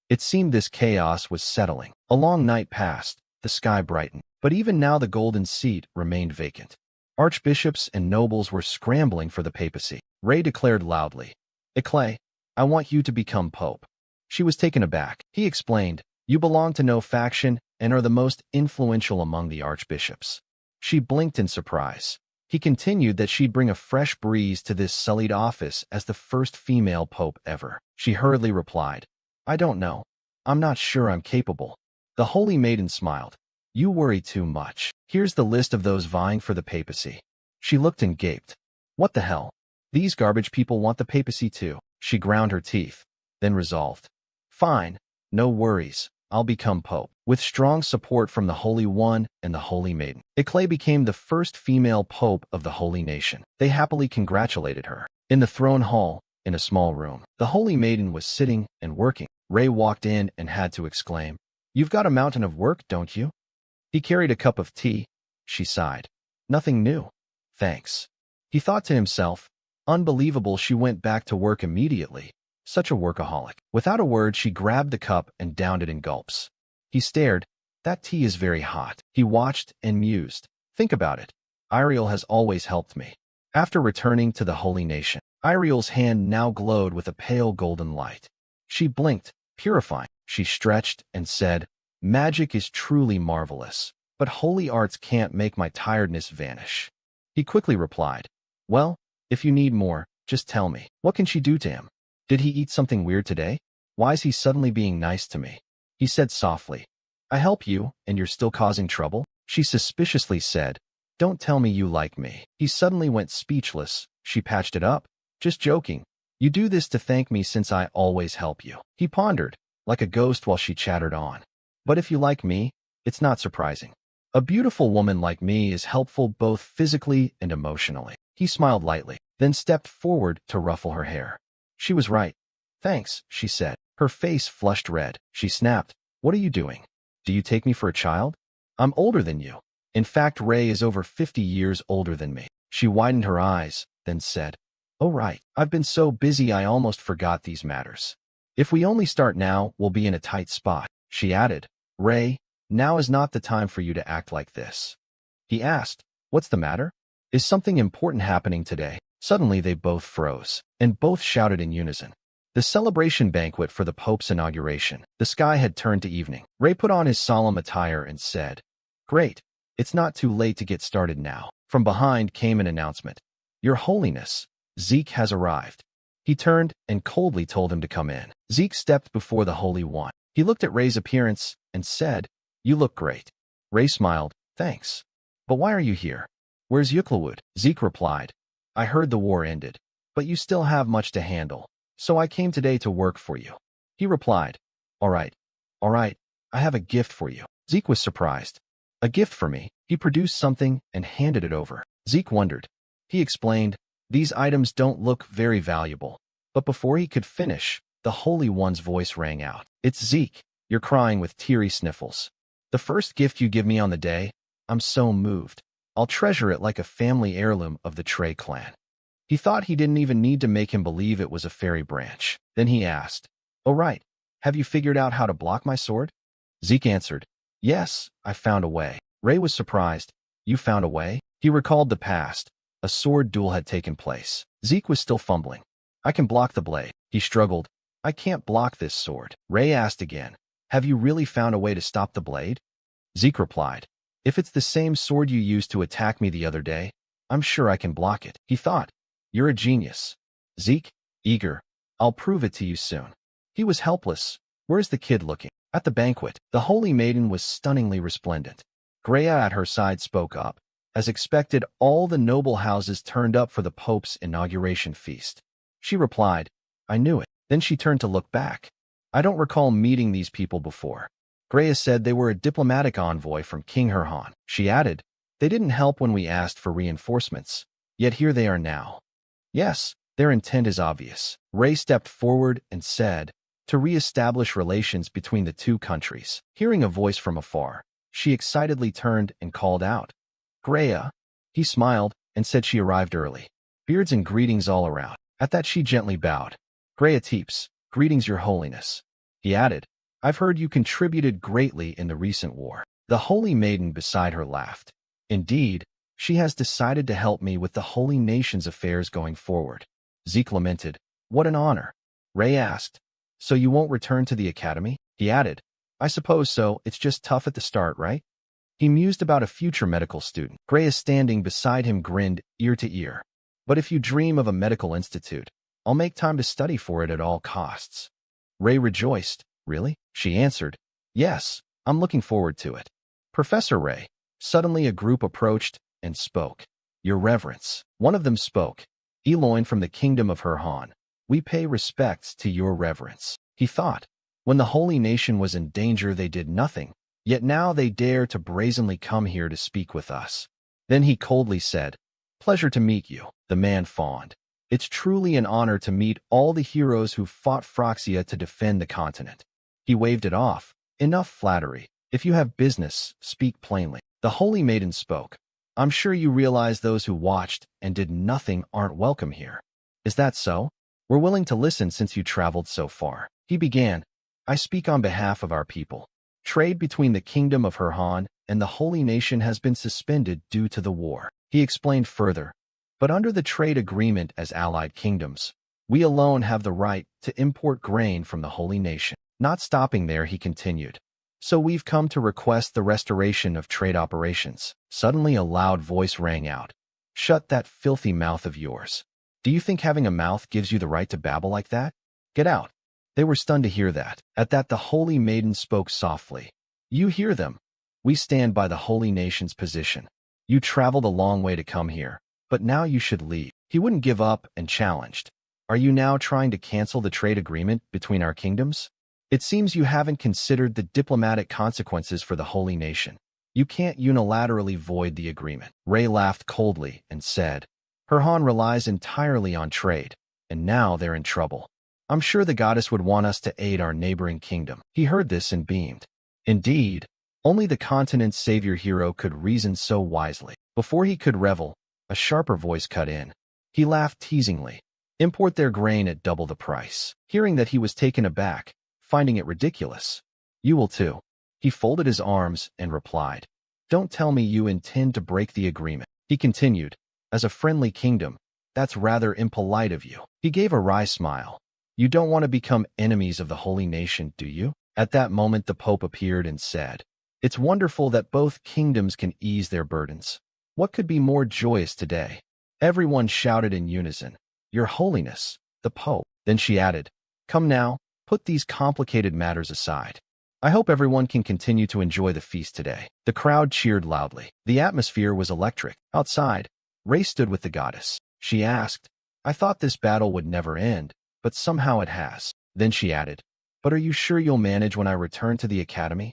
It seemed this chaos was settling. A long night passed. The sky brightened. But even now the golden seat remained vacant. Archbishops and nobles were scrambling for the papacy. Ray declared loudly, "Eclay, I want you to become pope." She was taken aback. He explained, "You belong to no faction and are the most influential among the archbishops." She blinked in surprise. He continued that she'd bring a fresh breeze to this sullied office as the first female pope ever. She hurriedly replied, "I don't know. I'm not sure I'm capable." The holy maiden smiled. "You worry too much. Here's the list of those vying for the papacy." She looked and gaped. What the hell? These garbage people want the papacy too. She ground her teeth, then resolved, "Fine, no worries. I'll become pope." With strong support from the Holy One and the Holy Maiden, Eclay became the first female pope of the Holy Nation. They happily congratulated her. In the throne hall, in a small room, the Holy Maiden was sitting and working. Ray walked in and had to exclaim, "You've got a mountain of work, don't you?" He carried a cup of tea. She sighed. "Nothing new. Thanks." He thought to himself, "Unbelievable, she went back to work immediately. Such a workaholic." Without a word, she grabbed the cup and downed it in gulps. He stared. "That tea is very hot." He watched and mused. "Think about it. Iriel has always helped me." After returning to the Holy Nation, Iriel's hand now glowed with a pale golden light. She blinked, purifying. She stretched and said, "Magic is truly marvelous, but holy arts can't make my tiredness vanish." He quickly replied, "Well, if you need more, just tell me." What can she do to him? Did he eat something weird today? Why is he suddenly being nice to me? He said softly, "I help you, and you're still causing trouble?" She suspiciously said, "Don't tell me you like me." He suddenly went speechless. She patched it up. "Just joking. You do this to thank me since I always help you." He pondered, like a ghost while she chattered on. "But if you like me, it's not surprising. A beautiful woman like me is helpful both physically and emotionally." He smiled lightly, then stepped forward to ruffle her hair. She was right. "Thanks," she said. Her face flushed red. She snapped, "What are you doing? Do you take me for a child? I'm older than you. In fact, Ray is over 50 years older than me." She widened her eyes, then said, "Oh right, I've been so busy I almost forgot these matters. If we only start now, we'll be in a tight spot." She added, "Ray, now is not the time for you to act like this." He asked, "What's the matter? Is something important happening today?" Suddenly they both froze, and both shouted in unison. The celebration banquet for the Pope's inauguration. The sky had turned to evening. Ray put on his solemn attire and said, "Great, it's not too late to get started now." From behind came an announcement. "Your Holiness, Zeke has arrived." He turned and coldly told him to come in. Zeke stepped before the Holy One. He looked at Ray's appearance and said, "You look great." Ray smiled, "Thanks. But why are you here?" "Where's Yuklawud?" Zeke replied, "I heard the war ended, but you still have much to handle. So I came today to work for you." He replied, All right, I have a gift for you." Zeke was surprised. "A gift for me?" He produced something and handed it over. Zeke wondered. He explained, "These items don't look very valuable." But before he could finish, the Holy One's voice rang out. "It's Zeke." You're crying with teary sniffles. "The first gift you give me on the day? I'm so moved. I'll treasure it like a family heirloom of the Trey clan." He thought he didn't even need to make him believe it was a fairy branch. Then he asked, "Oh right, have you figured out how to block my sword?" Zeke answered, "Yes, I found a way." Ray was surprised. "You found a way?" He recalled the past. A sword duel had taken place. Zeke was still fumbling. "I can block the blade." He struggled. "I can't block this sword." Ray asked again, "Have you really found a way to stop the blade?" Zeke replied, "If it's the same sword you used to attack me the other day, I'm sure I can block it." He thought, "You're a genius." Zeke, eager, "I'll prove it to you soon." He was helpless. Where's the kid looking? At the banquet, the Holy Maiden was stunningly resplendent. Greya at her side spoke up. As expected, all the noble houses turned up for the Pope's inauguration feast. She replied, "I knew it." Then she turned to look back. "I don't recall meeting these people before." Greya said they were a diplomatic envoy from King Herhan. She added, "They didn't help when we asked for reinforcements, yet here they are now." Yes, their intent is obvious. Ray stepped forward and said, "To re-establish relations between the two countries." Hearing a voice from afar, she excitedly turned and called out, "Greya." He smiled and said she arrived early. Beards and greetings all around. At that she gently bowed. "Greya Teeps, greetings your holiness." He added, "I've heard you contributed greatly in the recent war." The Holy Maiden beside her laughed. "Indeed, She has decided to help me with the Holy Nation's affairs going forward. Zeke lamented. What an honor. Ray asked. So you won't return to the academy? He added. I suppose so, it's just tough at the start, right? He mused about a future medical student. Gray, standing beside him, grinned ear to ear. But if you dream of a medical institute, I'll make time to study for it at all costs. Ray rejoiced. Really? She answered. Yes, I'm looking forward to it. Professor Ray. Suddenly a group approached and spoke. Your Reverence. One of them spoke. Eloin from the kingdom of Herhan. We pay respects to your reverence. He thought. When the holy nation was in danger, they did nothing. Yet now they dare to brazenly come here to speak with us. Then he coldly said, Pleasure to meet you. The man fawned. It's truly an honor to meet all the heroes who fought Phroxia to defend the continent. He waved it off. Enough flattery. If you have business, speak plainly. The holy maiden spoke. I'm sure you realize those who watched and did nothing aren't welcome here. Is that so? We're willing to listen since you traveled so far. He began. I speak on behalf of our people. Trade between the kingdom of Herhan and the holy nation has been suspended due to the war. He explained further. But under the trade agreement as allied kingdoms, we alone have the right to import grain from the holy nation. Not stopping there, he continued. So we've come to request the restoration of trade operations. Suddenly a loud voice rang out. Shut that filthy mouth of yours. Do you think having a mouth gives you the right to babble like that? Get out. They were stunned to hear that. At that the holy maiden spoke softly. You hear them. We stand by the holy nation's position. You traveled a long way to come here, but now you should leave. He wouldn't give up and challenged. Are you now trying to cancel the trade agreement between our kingdoms? It seems you haven't considered the diplomatic consequences for the holy nation. You can't unilaterally void the agreement. Ray laughed coldly and said, Herhan relies entirely on trade, and now they're in trouble. I'm sure the goddess would want us to aid our neighboring kingdom. He heard this and beamed. Indeed, only the continent's savior hero could reason so wisely. Before he could revel, a sharper voice cut in. He laughed teasingly. Import their grain at double the price. Hearing that, he was taken aback, finding it ridiculous. You will too. He folded his arms and replied. Don't tell me you intend to break the agreement. He continued. As a friendly kingdom, that's rather impolite of you. He gave a wry smile. You don't want to become enemies of the holy nation, do you? At that moment the Pope appeared and said, It's wonderful that both kingdoms can ease their burdens. What could be more joyous today? Everyone shouted in unison, Your Holiness, the Pope. Then she added, Come now, put these complicated matters aside. I hope everyone can continue to enjoy the feast today. The crowd cheered loudly. The atmosphere was electric. Outside, Ray stood with the goddess. She asked, I thought this battle would never end, but somehow it has. Then she added, But are you sure you'll manage when I return to the academy?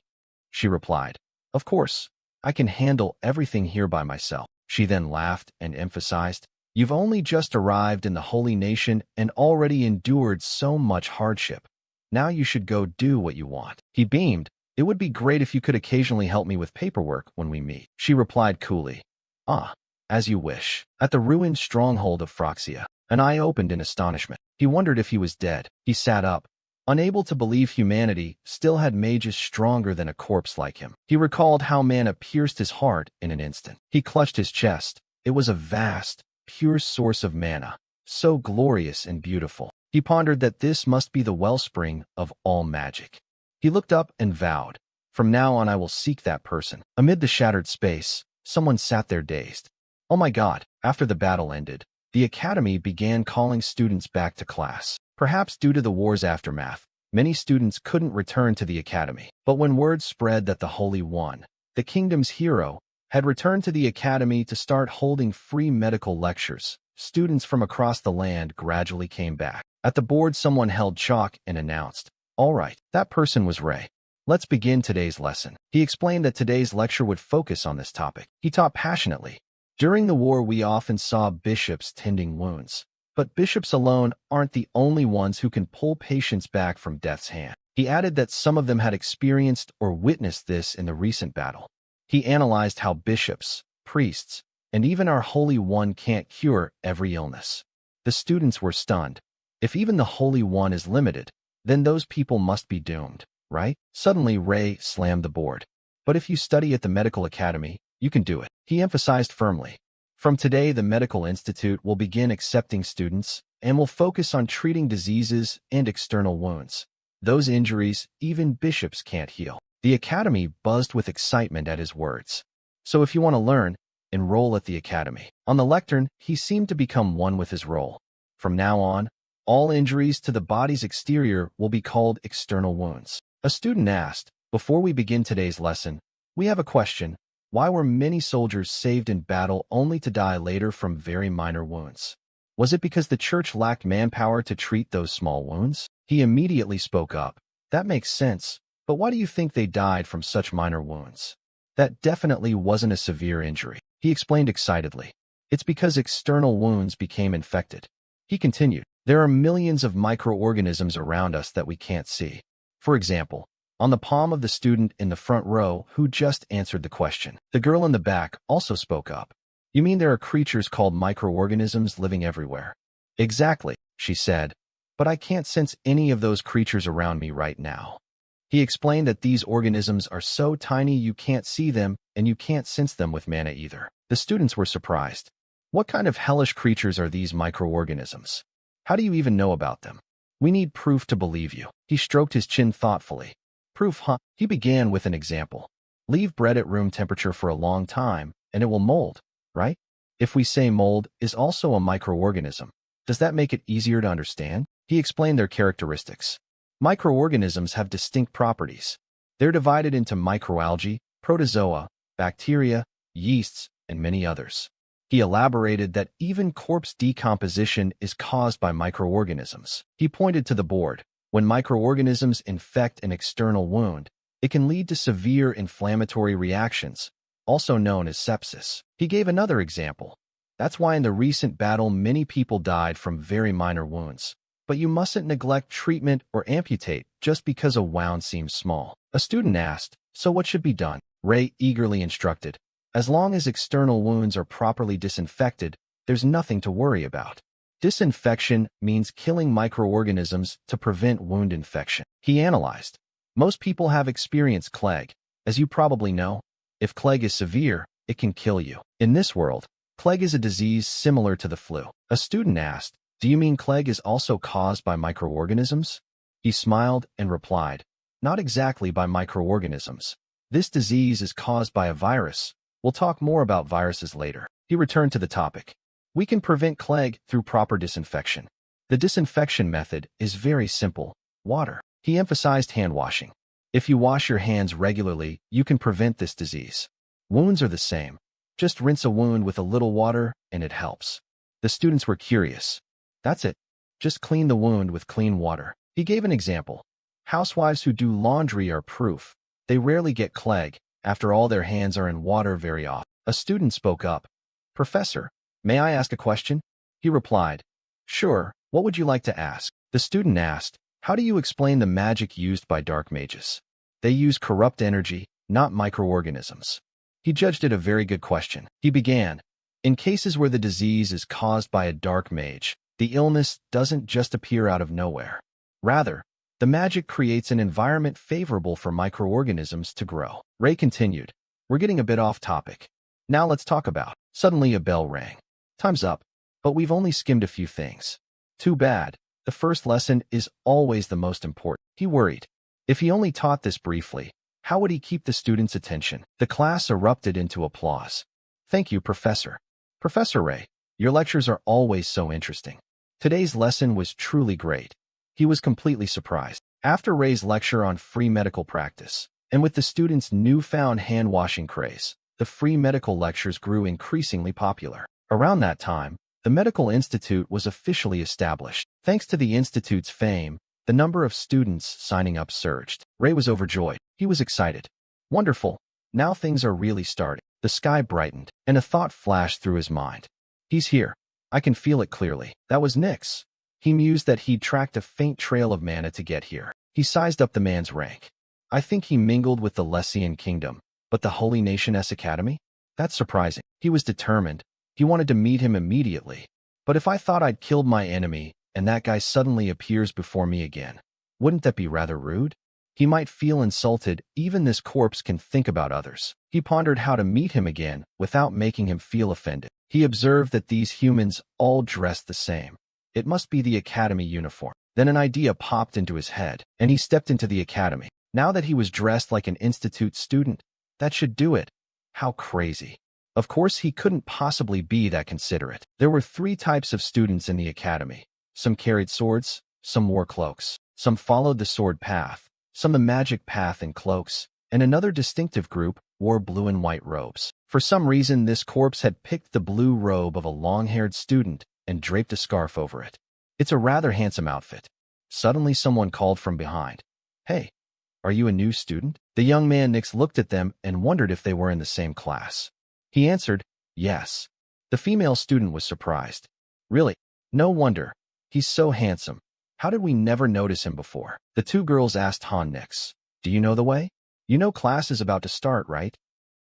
She replied, Of course. I can handle everything here by myself. She then laughed and emphasized, You've only just arrived in the holy nation and already endured so much hardship. Now you should go do what you want. He beamed. It would be great if you could occasionally help me with paperwork when we meet. She replied coolly, Ah, as you wish. At the ruined stronghold of Phroxia, an eye opened in astonishment. He wondered if he was dead. He sat up, unable to believe humanity still had mages stronger than a corpse like him. He recalled how mana pierced his heart in an instant. He clutched his chest. It was a vast, pure source of mana, so glorious and beautiful. He pondered that this must be the wellspring of all magic. He looked up and vowed, From now on I will seek that person. Amid the shattered space, someone sat there dazed. Oh my God! After the battle ended, the academy began calling students back to class. Perhaps due to the war's aftermath, many students couldn't return to the academy. But when word spread that the Holy One, the kingdom's hero, had returned to the academy to start holding free medical lectures, students from across the land gradually came back. At the board, someone held chalk and announced, All right, that person was Ray. Let's begin today's lesson. He explained that today's lecture would focus on this topic. He taught passionately. During the war, we often saw bishops tending wounds. But bishops alone aren't the only ones who can pull patients back from death's hand. He added that some of them had experienced or witnessed this in the recent battle. He analyzed how bishops, priests, and even our Holy One can't cure every illness. The students were stunned. If even the Holy One is limited, then those people must be doomed, right? Suddenly, Ray slammed the board. But if you study at the medical academy, You can do it, he emphasized firmly. From today, the medical institute will begin accepting students and will focus on treating diseases and external wounds. Those injuries, even bishops can't heal. The academy buzzed with excitement at his words. So if you want to learn, enroll at the academy. On the lectern, he seemed to become one with his role. From now on, all injuries to the body's exterior will be called external wounds. A student asked, before we begin today's lesson, we have a question. Why were many soldiers saved in battle only to die later from very minor wounds? Was it because the church lacked manpower to treat those small wounds? He immediately spoke up. That makes sense, but why do you think they died from such minor wounds? That definitely wasn't a severe injury, he explained excitedly. It's because external wounds became infected. He continued, there are millions of microorganisms around us that we can't see. For example, on the palm of the student in the front row who just answered the question. The girl in the back also spoke up. You mean there are creatures called microorganisms living everywhere? Exactly, she said, but I can't sense any of those creatures around me right now. He explained that these organisms are so tiny you can't see them and you can't sense them with mana either. The students were surprised. What kind of hellish creatures are these microorganisms? How do you even know about them? We need proof to believe you. He stroked his chin thoughtfully. Proof, huh? He began with an example. Leave bread at room temperature for a long time, and it will mold, right? If we say mold is also a microorganism, does that make it easier to understand? He explained their characteristics. Microorganisms have distinct properties. They're divided into microalgae, protozoa, bacteria, yeasts, and many others. He elaborated that even corpse decomposition is caused by microorganisms. He pointed to the board. When microorganisms infect an external wound, it can lead to severe inflammatory reactions, also known as sepsis. He gave another example. That's why in the recent battle many people died from very minor wounds. But you mustn't neglect treatment or amputate just because a wound seems small. A student asked, so what should be done? Ray eagerly instructed. As long as external wounds are properly disinfected, there's nothing to worry about. Disinfection means killing microorganisms to prevent wound infection. He analyzed. Most people have experienced plague. As you probably know, if plague is severe, it can kill you. In this world, plague is a disease similar to the flu. A student asked, do you mean plague is also caused by microorganisms? He smiled and replied, not exactly by microorganisms. This disease is caused by a virus. We'll talk more about viruses later. He returned to the topic. We can prevent plague through proper disinfection. The disinfection method is very simple. Water. He emphasized hand washing. If you wash your hands regularly, you can prevent this disease. Wounds are the same. Just rinse a wound with a little water and it helps. The students were curious. That's it. Just clean the wound with clean water. He gave an example. Housewives who do laundry are proof. They rarely get plague. After all, their hands are in water very often. A student spoke up. Professor, may I ask a question? He replied, sure, what would you like to ask? The student asked, how do you explain the magic used by dark mages? They use corrupt energy, not microorganisms. He judged it a very good question. He began, in cases where the disease is caused by a dark mage, the illness doesn't just appear out of nowhere. Rather, the magic creates an environment favorable for microorganisms to grow. Ray continued, we're getting a bit off topic. Now let's talk about. Suddenly a bell rang. Time's up, but we've only skimmed a few things. Too bad. The first lesson is always the most important. He worried. If he only taught this briefly, how would he keep the students' attention? The class erupted into applause. Thank you, Professor. Professor Ray, your lectures are always so interesting. Today's lesson was truly great. He was completely surprised. After Ray's lecture on free medical practice, and with the students' newfound hand-washing craze, the free medical lectures grew increasingly popular. Around that time, the Medical Institute was officially established. Thanks to the Institute's fame, the number of students signing up surged. Ray was overjoyed. He was excited. Wonderful. Now things are really starting. The sky brightened, and a thought flashed through his mind. He's here. I can feel it clearly. That was Nyx. He mused that he'd tracked a faint trail of mana to get here. He sized up the man's rank. I think he mingled with the Lessian kingdom, but the Holy Nation-S Academy? That's surprising. He was determined. He wanted to meet him immediately. But if I thought I'd killed my enemy, and that guy suddenly appears before me again, wouldn't that be rather rude? He might feel insulted. Even this corpse can think about others. He pondered how to meet him again without making him feel offended. He observed that these humans all dressed the same. It must be the academy uniform. Then an idea popped into his head, and he stepped into the academy. Now that he was dressed like an institute student, that should do it. How crazy. Of course, he couldn't possibly be that considerate. There were 3 types of students in the academy. Some carried swords, some wore cloaks, some followed the sword path, some the magic path in cloaks, and another distinctive group wore blue and white robes. For some reason, this corpse had picked the blue robe of a long-haired student and draped a scarf over it. It's a rather handsome outfit. Suddenly, someone called from behind. "Hey, are you a new student?" The young man Nix looked at them and wondered if they were in the same class. He answered, "Yes." The female student was surprised. "Really? No wonder. He's so handsome. How did we never notice him before?" The 2 girls asked Han Nix, "Do you know the way? You know class is about to start, right?"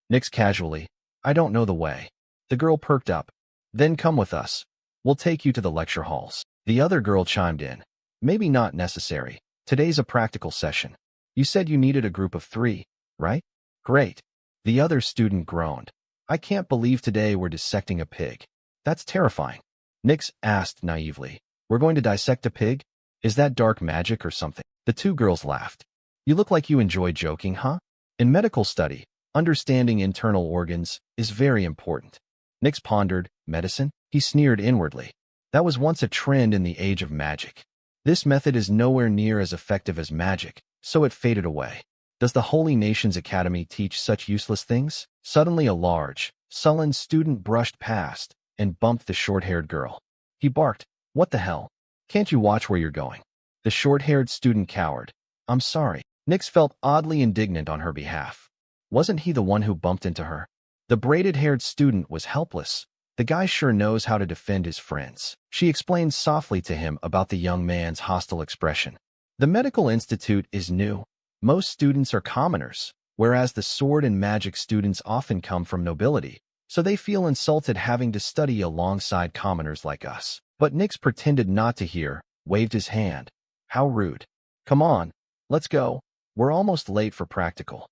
Nix casually, "I don't know the way." The girl perked up. "Then come with us. We'll take you to the lecture halls." The other girl chimed in, "Maybe not necessary. Today's a practical session. You said you needed a group of 3, right? Great." The other student groaned. "I can't believe today we're dissecting a pig. That's terrifying." Nix asked naively, "We're going to dissect a pig? Is that dark magic or something?" The 2 girls laughed. "You look like you enjoy joking, huh?" In medical study, understanding internal organs is very important. Nix pondered, "Medicine?" He sneered inwardly. That was once a trend in the age of magic. This method is nowhere near as effective as magic, so it faded away. Does the Holy Nations Academy teach such useless things? Suddenly a large, sullen student brushed past and bumped the short-haired girl. He barked, "What the hell? Can't you watch where you're going?" The short-haired student cowered. "I'm sorry." Nix felt oddly indignant on her behalf. Wasn't he the one who bumped into her? The braided-haired student was helpless. The guy sure knows how to defend his friends. She explained softly to him about the young man's hostile expression. The medical institute is new. Most students are commoners, whereas the sword and magic students often come from nobility, so they feel insulted having to study alongside commoners like us. But Nix pretended not to hear, waved his hand. How rude. "Come on, let's go. We're almost late for practical."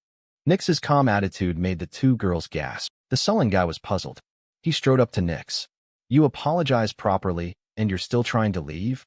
Nix's calm attitude made the 2 girls gasp. The sullen guy was puzzled. He strode up to Nix. "You apologized properly, and you're still trying to leave?"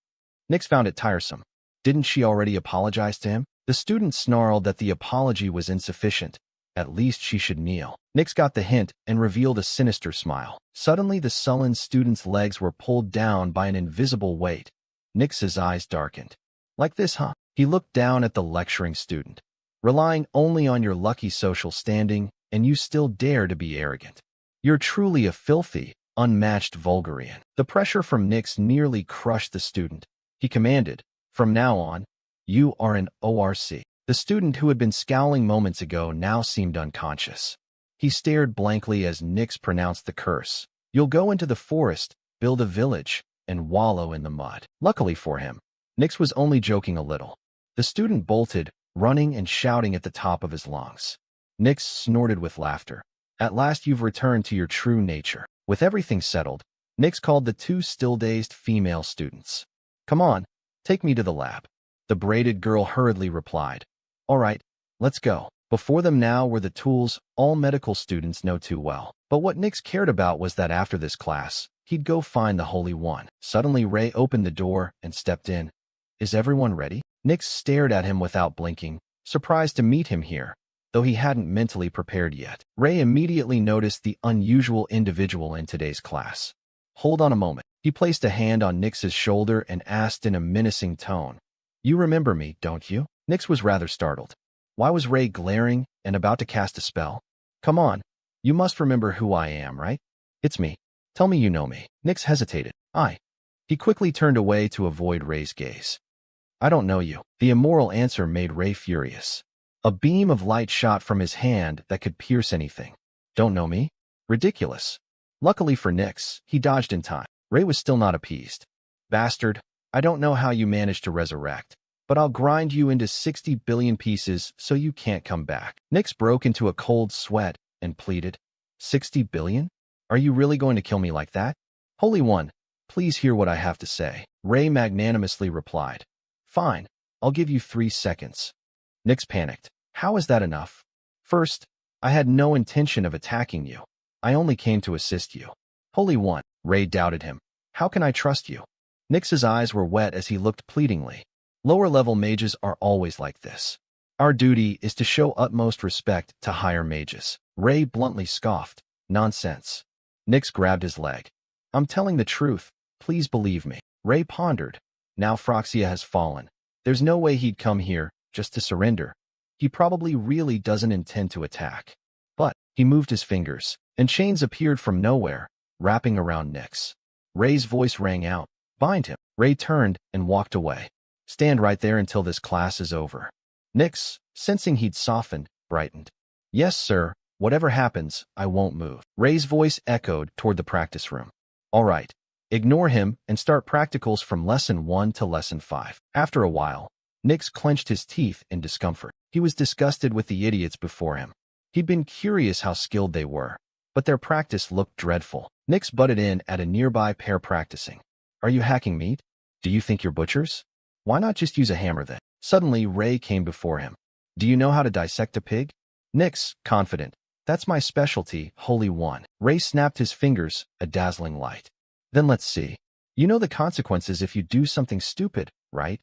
Nix found it tiresome. Didn't she already apologize to him? The student snarled that the apology was insufficient. At least she should kneel. Nix got the hint and revealed a sinister smile. Suddenly, the sullen student's legs were pulled down by an invisible weight. Nix's eyes darkened. "Like this, huh?" He looked down at the lecturing student. "Relying only on your lucky social standing, and you still dare to be arrogant. You're truly a filthy, unmatched vulgarian." The pressure from Nix nearly crushed the student. He commanded, "From now on, you are an ORC." The student who had been scowling moments ago now seemed unconscious. He stared blankly as Nix pronounced the curse. "You'll go into the forest, build a village, and wallow in the mud." Luckily for him, Nix was only joking a little. The student bolted, running and shouting at the top of his lungs. Nix snorted with laughter. "At last you've returned to your true nature." With everything settled, Nix called the 2 still-dazed female students. "Come on, take me to the lab." The braided girl hurriedly replied, "All right, let's go." Before them now were the tools all medical students know too well. But what Nix cared about was that after this class, he'd go find the Holy One. Suddenly Ray opened the door and stepped in. "Is everyone ready?" Nix stared at him without blinking, surprised to meet him here, though he hadn't mentally prepared yet. Ray immediately noticed the unusual individual in today's class. "Hold on a moment." He placed a hand on Nix's shoulder and asked in a menacing tone, "You remember me, don't you?" Nix was rather startled. Why was Ray glaring and about to cast a spell? "Come on, you must remember who I am, right?" "It's me. Tell me you know me." Nix hesitated. "I." He quickly turned away to avoid Ray's gaze. "I don't know you." The immoral answer made Ray furious. A beam of light shot from his hand that could pierce anything. "Don't know me? Ridiculous." Luckily for Nix, he dodged in time. Ray was still not appeased. "Bastard, I don't know how you managed to resurrect, but I'll grind you into 60 billion pieces so you can't come back." Nix broke into a cold sweat and pleaded, 60 billion? Are you really going to kill me like that? "Holy One, please hear what I have to say." Ray magnanimously replied, "Fine, I'll give you 3 seconds. Nix panicked. How is that enough? First, I had no intention of attacking you. I only came to assist you. Holy One, Ray doubted him. How can I trust you? Nix's eyes were wet as he looked pleadingly. Lower-level mages are always like this. Our duty is to show utmost respect to higher mages. Ray bluntly scoffed. Nonsense. Nix grabbed his leg. I'm telling the truth. Please believe me. Ray pondered. Now Phroxia has fallen. There's no way he'd come here just to surrender. He probably really doesn't intend to attack. But he moved his fingers, and chains appeared from nowhere, wrapping around Nix. Ray's voice rang out. Bind him. Ray turned and walked away. Stand right there until this class is over. Nix, sensing he'd softened, brightened. Yes, sir. Whatever happens, I won't move. Ray's voice echoed toward the practice room. All right. Ignore him and start practicals from lesson 1 to lesson 5. After a while, Nix clenched his teeth in discomfort. He was disgusted with the idiots before him. He'd been curious how skilled they were, but their practice looked dreadful. Nix butted in at a nearby pair practicing. Are you hacking meat? Do you think you're butchers? Why not just use a hammer then? Suddenly, Ray came before him. Do you know how to dissect a pig? Nix, confident. That's my specialty, Holy One. Ray snapped his fingers, a dazzling light. Then let's see. You know the consequences if you do something stupid, right?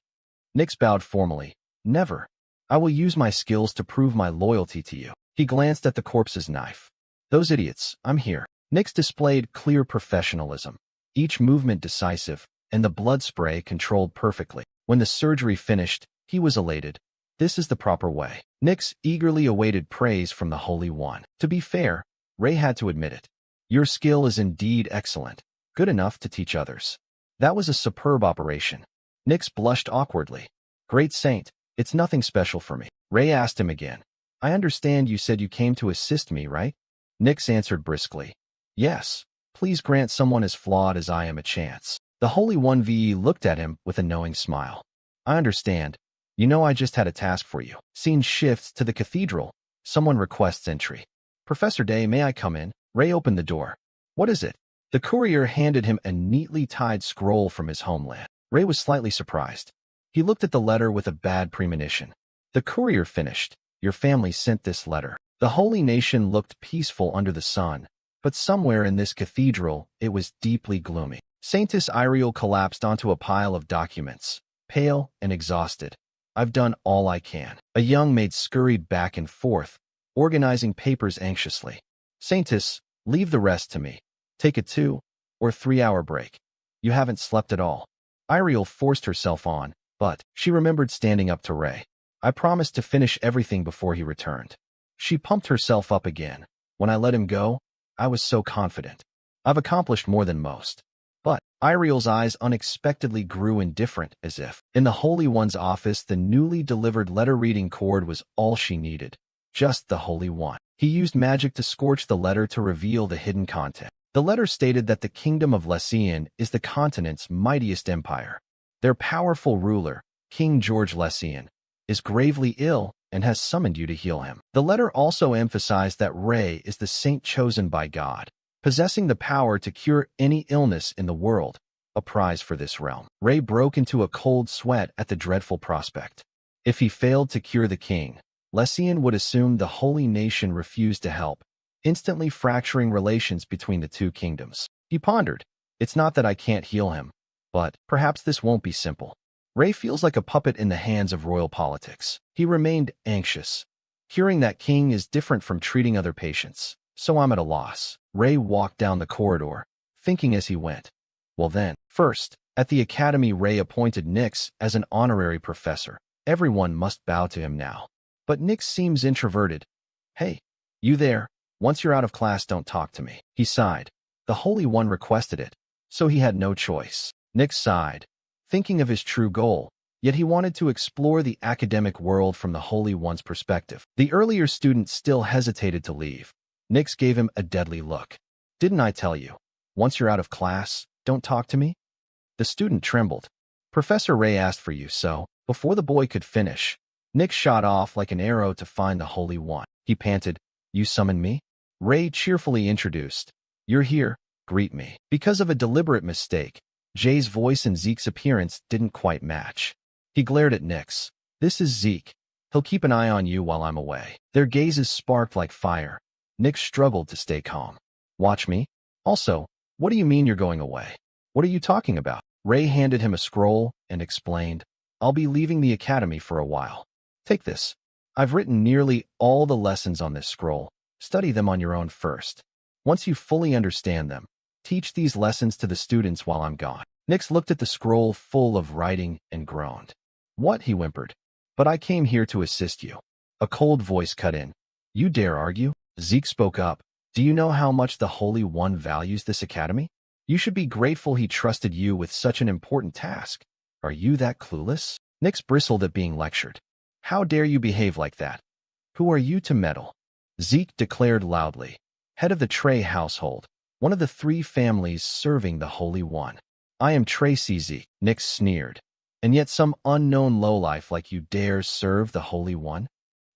Nix bowed formally. Never. I will use my skills to prove my loyalty to you. He glanced at the corpse's knife. Those idiots, I'm here. Nix displayed clear professionalism. Each movement decisive, and the blood spray controlled perfectly. When the surgery finished, he was elated. This is the proper way. Nix eagerly awaited praise from the Holy One. To be fair, Ray had to admit it. Your skill is indeed excellent. Good enough to teach others. That was a superb operation. Nix blushed awkwardly. Great saint, it's nothing special for me. Ray asked him again. I understand you said you came to assist me, right? Nix answered briskly. Yes, please grant someone as flawed as I am a chance. The Holy One VE looked at him with a knowing smile. I understand. You know I just had a task for you. Scene shifts to the cathedral. Someone requests entry. Professor Day, may I come in? Ray opened the door. What is it? The courier handed him a neatly tied scroll from his homeland. Ray was slightly surprised. He looked at the letter with a bad premonition. The courier finished. Your family sent this letter. The holy nation looked peaceful under the sun, but somewhere in this cathedral, it was deeply gloomy. Saintess Iriel collapsed onto a pile of documents, pale and exhausted. I've done all I can. A young maid scurried back and forth, organizing papers anxiously. Saintess, leave the rest to me. Take a 2 or 3 hour break. You haven't slept at all. Iriel forced herself on, but she remembered standing up to Ray. I promised to finish everything before he returned. She pumped herself up again. When I let him go, I was so confident. I've accomplished more than most. But Iriel's eyes unexpectedly grew indifferent, as if in the Holy One's office the newly delivered letter-reading cord was all she needed. Just the Holy One. He used magic to scorch the letter to reveal the hidden content. The letter stated that the kingdom of Lessian is the continent's mightiest empire. Their powerful ruler, King George Lessian, is gravely ill and has summoned you to heal him. The letter also emphasized that Ray is the saint chosen by God, possessing the power to cure any illness in the world, a prize for this realm. Ray broke into a cold sweat at the dreadful prospect. If he failed to cure the king, Lessian would assume the holy nation refused to help, instantly fracturing relations between the two kingdoms. He pondered, it's not that I can't heal him, but perhaps this won't be simple. Ray feels like a puppet in the hands of royal politics. He remained anxious. Curing that king is different from treating other patients, so I'm at a loss. Ray walked down the corridor, thinking as he went. Well then, first, at the academy Ray appointed Nix as an honorary professor. Everyone must bow to him now. But Nix seems introverted. Hey, you there? Once you're out of class, don't talk to me. He sighed. The Holy One requested it, so he had no choice. Nix sighed, thinking of his true goal, yet he wanted to explore the academic world from the Holy One's perspective. The earlier student still hesitated to leave. Nix gave him a deadly look. Didn't I tell you? Once you're out of class, don't talk to me? The student trembled. Professor Ray asked for you, so, before the boy could finish, Nix shot off like an arrow to find the Holy One. He panted, You summoned me? Ray cheerfully introduced. You're here, greet me. Because of a deliberate mistake, Jay's voice and Zeke's appearance didn't quite match. He glared at Nix. This is Zeke. He'll keep an eye on you while I'm away." Their gazes sparked like fire. Nick struggled to stay calm. "Watch me? Also, what do you mean you're going away? What are you talking about?" Ray handed him a scroll and explained, "I'll be leaving the academy for a while. Take this. I've written nearly all the lessons on this scroll. Study them on your own first. Once you fully understand them, teach these lessons to the students while I'm gone." Nix looked at the scroll full of writing and groaned. "What?" he whimpered. "But I came here to assist you." A cold voice cut in. "You dare argue?" Zeke spoke up. "Do you know how much the Holy One values this academy? You should be grateful he trusted you with such an important task. Are you that clueless?" Nix bristled at being lectured. "How dare you behave like that? Who are you to meddle?" Zeke declared loudly. "Head of the Trey household, one of the 3 families serving the Holy One. I am Tracy Zeke," Nix sneered. "And yet some unknown lowlife like you dares serve the Holy One?"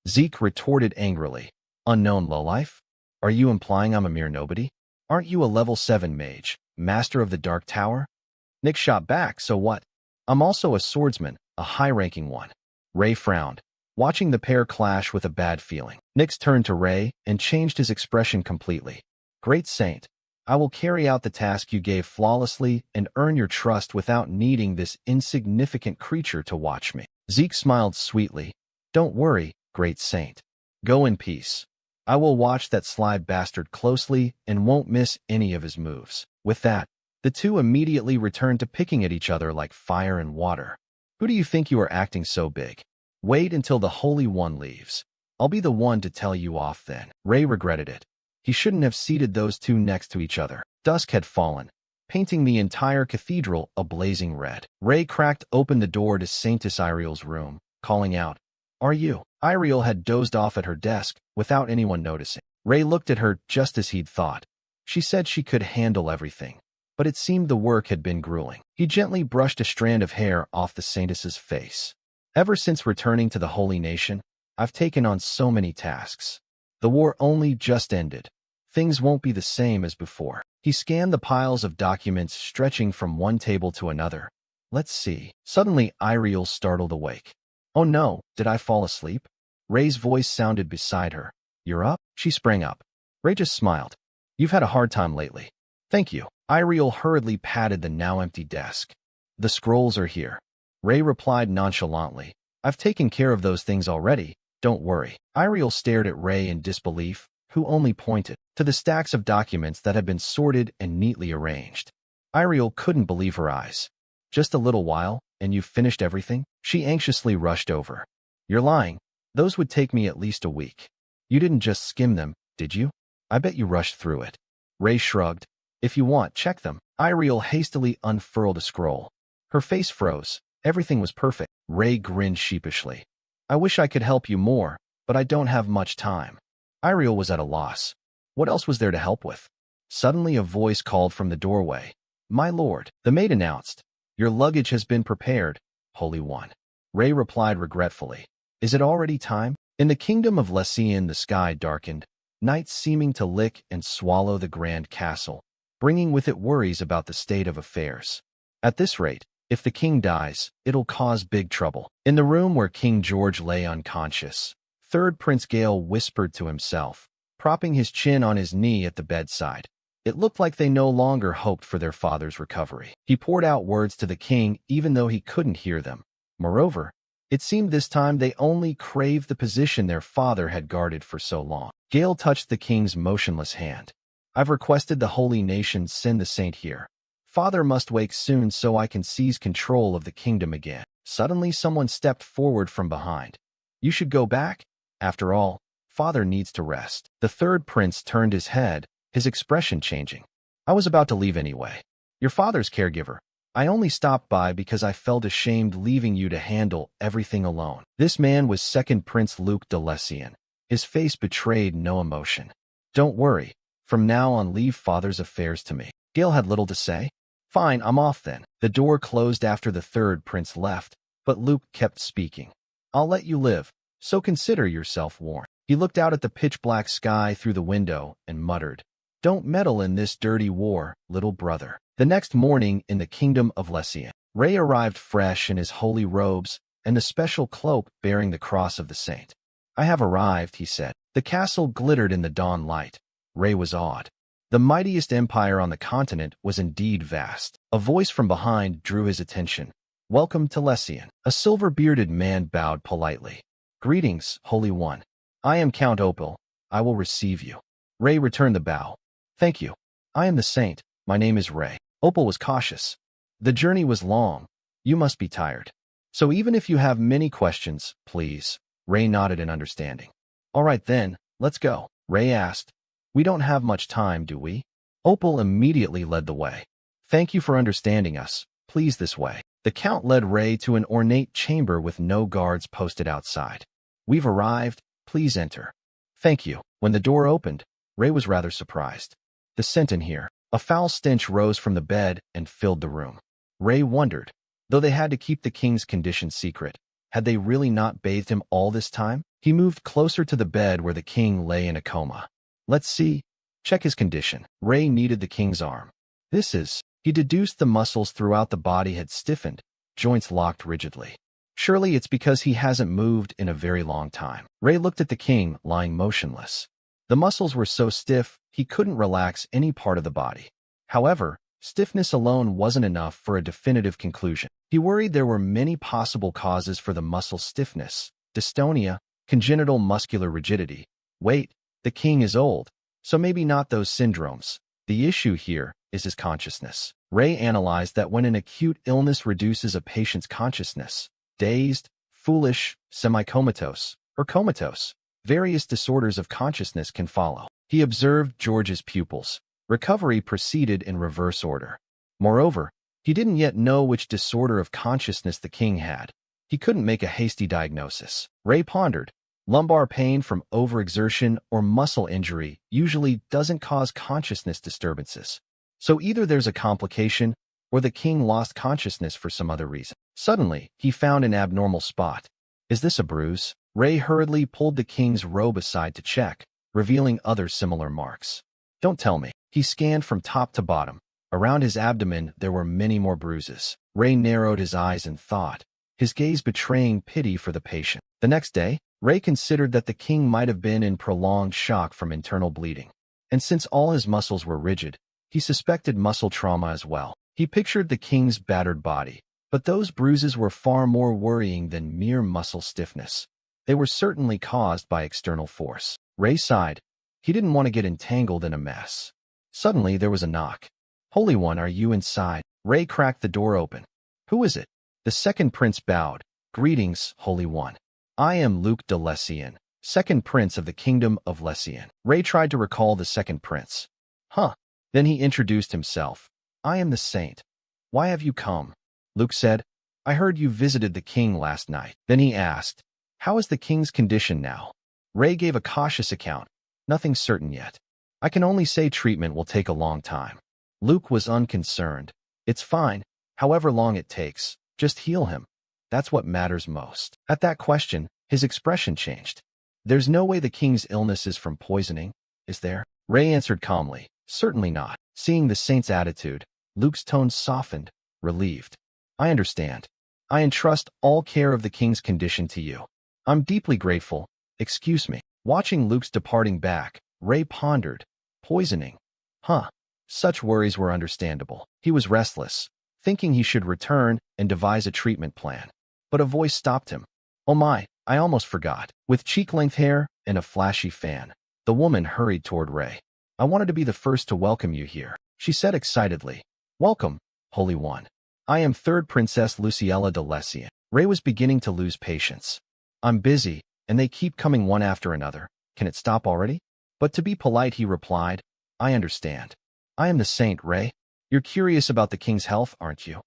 Zeke retorted angrily. "Unknown lowlife? Are you implying I'm a mere nobody? Aren't you a level 7 mage, master of the Dark Tower?" Nick shot back, "So what? I'm also a swordsman, a high-ranking one." Ray frowned, watching the pair clash with a bad feeling. Nix turned to Ray and changed his expression completely. "Great Saint, I will carry out the task you gave flawlessly and earn your trust without needing this insignificant creature to watch me." Zeke smiled sweetly. "Don't worry, Great Saint. Go in peace. I will watch that sly bastard closely and won't miss any of his moves." With that, the two immediately returned to picking at each other like fire and water. "Who do you think you are acting so big? Wait until the Holy One leaves. I'll be the one to tell you off then." Ray regretted it. He shouldn't have seated those two next to each other. Dusk had fallen, painting the entire cathedral a blazing red. Ray cracked open the door to Saintess Iriel's room, calling out, "Are you?" Iriel had dozed off at her desk without anyone noticing. Ray looked at her just as he'd thought. She said she could handle everything, but it seemed the work had been grueling. He gently brushed a strand of hair off the Saintess's face. "Ever since returning to the Holy Nation, I've taken on so many tasks. The war only just ended. Things won't be the same as before." He scanned the piles of documents stretching from one table to another. "Let's see." Suddenly, Iriel startled awake. "Oh no, did I fall asleep?" Ray's voice sounded beside her. "You're up?" She sprang up. Ray just smiled. "You've had a hard time lately." "Thank you." Iriel hurriedly patted the now empty desk. "The scrolls are here." Ray replied nonchalantly. "I've taken care of those things already, don't worry." Iriel stared at Ray in disbelief, who only pointed to the stacks of documents that had been sorted and neatly arranged. Iriel couldn't believe her eyes. "Just a little while, and you've finished everything?" She anxiously rushed over. "You're lying. Those would take me at least a week. You didn't just skim them, did you? I bet you rushed through it." Ray shrugged. "If you want, check them." Iriel hastily unfurled a scroll. Her face froze. Everything was perfect. Ray grinned sheepishly. "I wish I could help you more, but I don't have much time." Iriel was at a loss. What else was there to help with? Suddenly a voice called from the doorway. "My lord," the maid announced. "Your luggage has been prepared, Holy One." Ray replied regretfully. "Is it already time?" In the kingdom of Lessian the sky darkened, night seeming to lick and swallow the grand castle, bringing with it worries about the state of affairs. At this rate, if the king dies, it'll cause big trouble. In the room where King George lay unconscious, Third Prince Gale whispered to himself, propping his chin on his knee at the bedside. It looked like they no longer hoped for their father's recovery. He poured out words to the king even though he couldn't hear them. Moreover, it seemed this time they only craved the position their father had guarded for so long. Gale touched the king's motionless hand. "I've requested the Holy Nation send the saint here. Father must wake soon so I can seize control of the kingdom again." Suddenly someone stepped forward from behind. "You should go back. After all, Father needs to rest." The third prince turned his head, his expression changing. "I was about to leave anyway. Your father's caregiver. I only stopped by because I felt ashamed leaving you to handle everything alone." This man was Second Prince Luke de Lessian. His face betrayed no emotion. "Don't worry. From now on leave Father's affairs to me." Gale had little to say. "Fine, I'm off then." The door closed after the third prince left, but Luke kept speaking. "I'll let you live, so consider yourself warned." He looked out at the pitch-black sky through the window and muttered, "Don't meddle in this dirty war, little brother." The next morning in the kingdom of Lessian, Ray arrived fresh in his holy robes, and the special cloak bearing the cross of the saint. I have arrived, he said. The castle glittered in the dawn light. Ray was awed. The mightiest empire on the continent was indeed vast. A voice from behind drew his attention. Welcome to Lessian. A silver-bearded man bowed politely. Greetings, Holy One. I am Count Opal. I will receive you. Ray returned the bow. Thank you. I am the saint. My name is Ray. Opal was cautious. The journey was long. You must be tired. So even if you have many questions, please. Ray nodded in understanding. All right then, let's go. Ray asked. We don't have much time, do we? Opal immediately led the way. Thank you for understanding us. Please this way. The Count led Ray to an ornate chamber with no guards posted outside. We've arrived. Please enter. Thank you. When the door opened, Ray was rather surprised. The scent in here. A foul stench rose from the bed and filled the room. Ray wondered. Though they had to keep the king's condition secret, had they really not bathed him all this time? He moved closer to the bed where the king lay in a coma. Let's see. Check his condition. Ray kneaded the king's arm. He deduced the muscles throughout the body had stiffened, joints locked rigidly. Surely it's because he hasn't moved in a very long time. Ray looked at the king, lying motionless. The muscles were so stiff, he couldn't relax any part of the body. However, stiffness alone wasn't enough for a definitive conclusion. He worried there were many possible causes for the muscle stiffness: dystonia, congenital muscular rigidity. Wait, the king is old, so maybe not those syndromes. The issue here is his consciousness. Ray analyzed that when an acute illness reduces a patient's consciousness, dazed, foolish, semi-comatose, or comatose, various disorders of consciousness can follow. He observed George's pupils. Recovery proceeded in reverse order. Moreover, he didn't yet know which disorder of consciousness the king had. He couldn't make a hasty diagnosis. Ray pondered. Lumbar pain from overexertion or muscle injury usually doesn't cause consciousness disturbances. So either there's a complication or the king lost consciousness for some other reason. Suddenly, he found an abnormal spot. Is this a bruise? Ray hurriedly pulled the king's robe aside to check, revealing other similar marks. Don't tell me. He scanned from top to bottom. Around his abdomen, there were many more bruises. Ray narrowed his eyes in thought, his gaze betraying pity for the patient. The next day, Ray considered that the king might have been in prolonged shock from internal bleeding. And since all his muscles were rigid, he suspected muscle trauma as well. He pictured the king's battered body, but those bruises were far more worrying than mere muscle stiffness. They were certainly caused by external force. Ray sighed. He didn't want to get entangled in a mess. Suddenly, there was a knock. Holy One, are you inside? Ray cracked the door open. Who is it? The second prince bowed. Greetings, Holy One. I am Luke de Lessian, second prince of the kingdom of Lessian. Ray tried to recall the second prince. Then he introduced himself. I am the saint. Why have you come? Luke said. I heard you visited the king last night. Then he asked, how is the king's condition now? Ray gave a cautious account. Nothing certain yet. I can only say treatment will take a long time. Luke was unconcerned. It's fine, however long it takes. Just heal him. That's what matters most. At that question, his expression changed. There's no way the king's illness is from poisoning, is there? Ray answered calmly. Certainly not. Seeing the saint's attitude, Luke's tone softened, relieved. I understand. I entrust all care of the king's condition to you. I'm deeply grateful. Excuse me. Watching Luke's departing back, Ray pondered. Poisoning. Such worries were understandable. He was restless, thinking he should return and devise a treatment plan. But a voice stopped him. Oh my, I almost forgot. With cheek-length hair and a flashy fan, the woman hurried toward Ray. I wanted to be the first to welcome you here, she said excitedly. Welcome, Holy One. I am third Princess Luciella de Lessian. Ray was beginning to lose patience. I'm busy, and they keep coming one after another. Can it stop already? But to be polite, he replied, I understand. I am the saint, Ray. You're curious about the king's health, aren't you?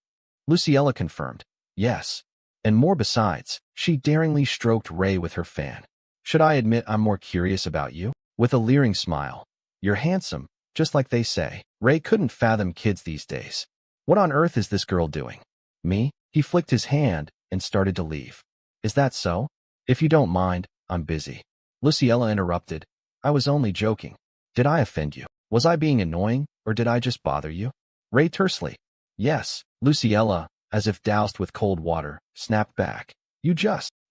Luciella confirmed. Yes. And more besides. She daringly stroked Ray with her fan. Should I admit I'm more curious about you? With a leering smile. You're handsome, just like they say. Ray couldn't fathom kids these days. What on earth is this girl doing? Me? He flicked his hand and started to leave. Is that so? If you don't mind, I'm busy. Luciella interrupted. I was only joking. Did I offend you? Was I being annoying, or did I just bother you? Ray tersely. Yes. Luciella, as if doused with cold water, snapped back.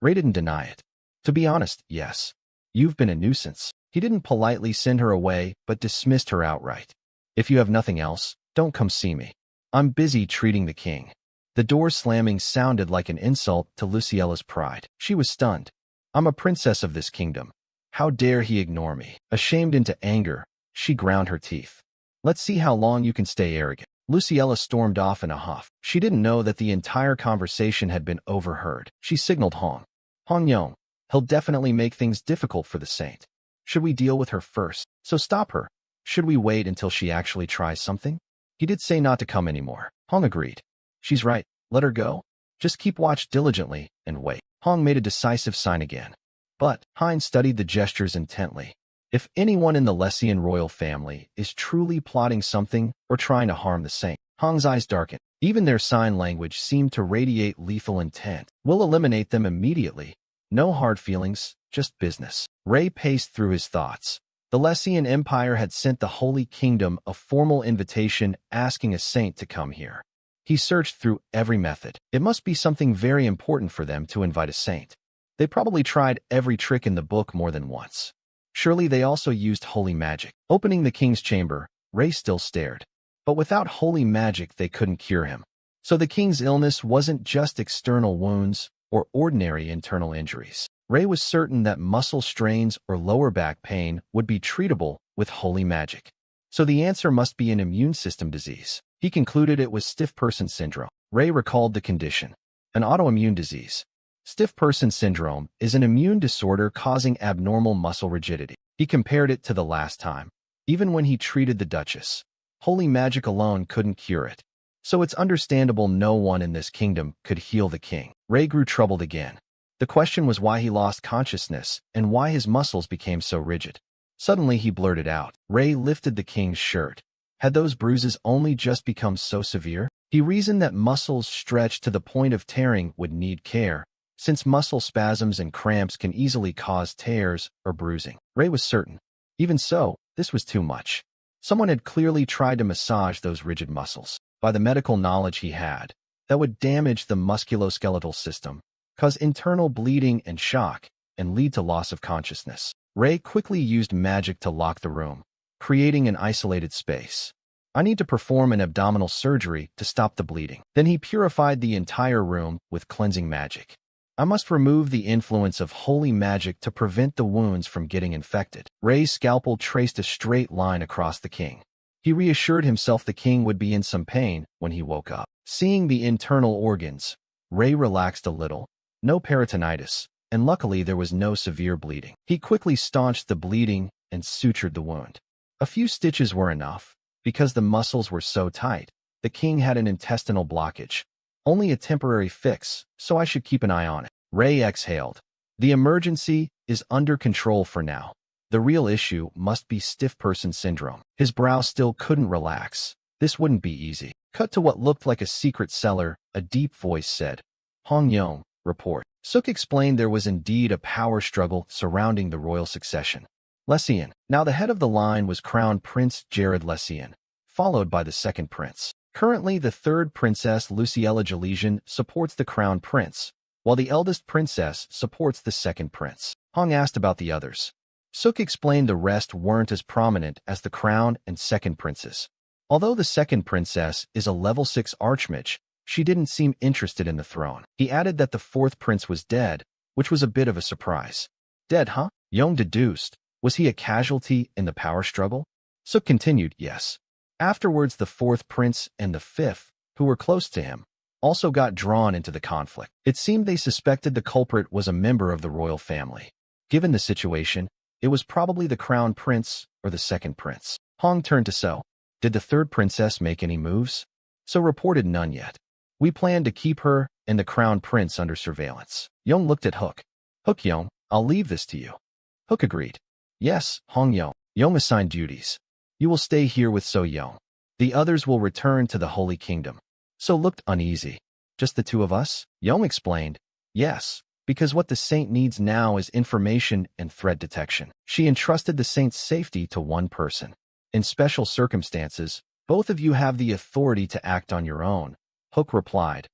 Ray didn't deny it. To be honest, yes. You've been a nuisance. He didn't politely send her away, but dismissed her outright. If you have nothing else, don't come see me. I'm busy treating the king. The door slamming sounded like an insult to Luciella's pride. She was stunned. I'm a princess of this kingdom. How dare he ignore me? Ashamed into anger, she ground her teeth. Let's see how long you can stay arrogant. Luciella stormed off in a huff. She didn't know that the entire conversation had been overheard. She signaled Hong. Hong Yong, he'll definitely make things difficult for the saint. Should we deal with her first? So stop her. Should we wait until she actually tries something? He did say not to come anymore. Hong agreed. She's right. Let her go. Just keep watch diligently and wait. Hong made a decisive sign again. But Hein studied the gestures intently. If anyone in the Lessian royal family is truly plotting something or trying to harm the saint, Hong's eyes darkened. Even their sign language seemed to radiate lethal intent. We'll eliminate them immediately. No hard feelings, just business. Ray paced through his thoughts. The Lessian Empire had sent the Holy Kingdom a formal invitation asking a saint to come here. He searched through every method. It must be something very important for them to invite a saint. They probably tried every trick in the book more than once. Surely they also used holy magic. Opening the king's chamber, Ray still stared. But without holy magic they couldn't cure him. So the king's illness wasn't just external wounds or ordinary internal injuries. Ray was certain that muscle strains or lower back pain would be treatable with holy magic. So the answer must be an immune system disease. He concluded it was stiff person syndrome. Ray recalled the condition. An autoimmune disease. Stiff person syndrome is an immune disorder causing abnormal muscle rigidity. He compared it to the last time. Even when he treated the Duchess, holy magic alone couldn't cure it. So it's understandable no one in this kingdom could heal the king. Ray grew troubled again. The question was why he lost consciousness and why his muscles became so rigid. Suddenly he blurted out. Ray lifted the king's shirt. Had those bruises only just become so severe? He reasoned that muscles stretched to the point of tearing would need care, since muscle spasms and cramps can easily cause tears or bruising. Ray was certain. Even so, this was too much. Someone had clearly tried to massage those rigid muscles. By the medical knowledge he had, that would damage the musculoskeletal system, cause internal bleeding and shock, and lead to loss of consciousness. Ray quickly used magic to lock the room, creating an isolated space. I need to perform an abdominal surgery to stop the bleeding. Then he purified the entire room with cleansing magic. I must remove the influence of holy magic to prevent the wounds from getting infected. Ray's scalpel traced a straight line across the king. He reassured himself the king would be in some pain when he woke up. Seeing the internal organs, Ray relaxed a little. No peritonitis, and luckily there was no severe bleeding. He quickly staunched the bleeding and sutured the wound. A few stitches were enough. Because the muscles were so tight, the king had an intestinal blockage. Only a temporary fix, so I should keep an eye on it. Ray exhaled. The emergency is under control for now. The real issue must be stiff person syndrome. His brow still couldn't relax. This wouldn't be easy. Cut to what looked like a secret cellar, a deep voice said, Hong Yong, report. Suk explained there was indeed a power struggle surrounding the royal succession. Lessian. Now the head of the line was Crown Prince Jared Lessian, followed by the second prince. Currently, the third princess, Luciella Jalesian, supports the crown prince, while the eldest princess supports the second prince. Hong asked about the others. Suk explained the rest weren't as prominent as the crown and second princes. Although the second princess is a level 6 archmage, she didn't seem interested in the throne. He added that the fourth prince was dead, which was a bit of a surprise. Dead, huh? Yong deduced. Was he a casualty in the power struggle? Suk continued, yes. Afterwards, the fourth prince and the fifth, who were close to him, also got drawn into the conflict. It seemed they suspected the culprit was a member of the royal family. Given the situation, it was probably the crown prince or the second prince. Hong turned to So. Did the third princess make any moves? So reported none yet. We plan to keep her and the crown prince under surveillance. Yong looked at Hook. Hook Yong, I'll leave this to you. Hook agreed. Yes, Hong Yong. Yong assigned duties. You will stay here with So Yong. The others will return to the Holy Kingdom. So looked uneasy. Just the two of us? Yong explained. Yes, because what the saint needs now is information and threat detection. She entrusted the saint's safety to one person. In special circumstances, both of you have the authority to act on your own. Hook replied.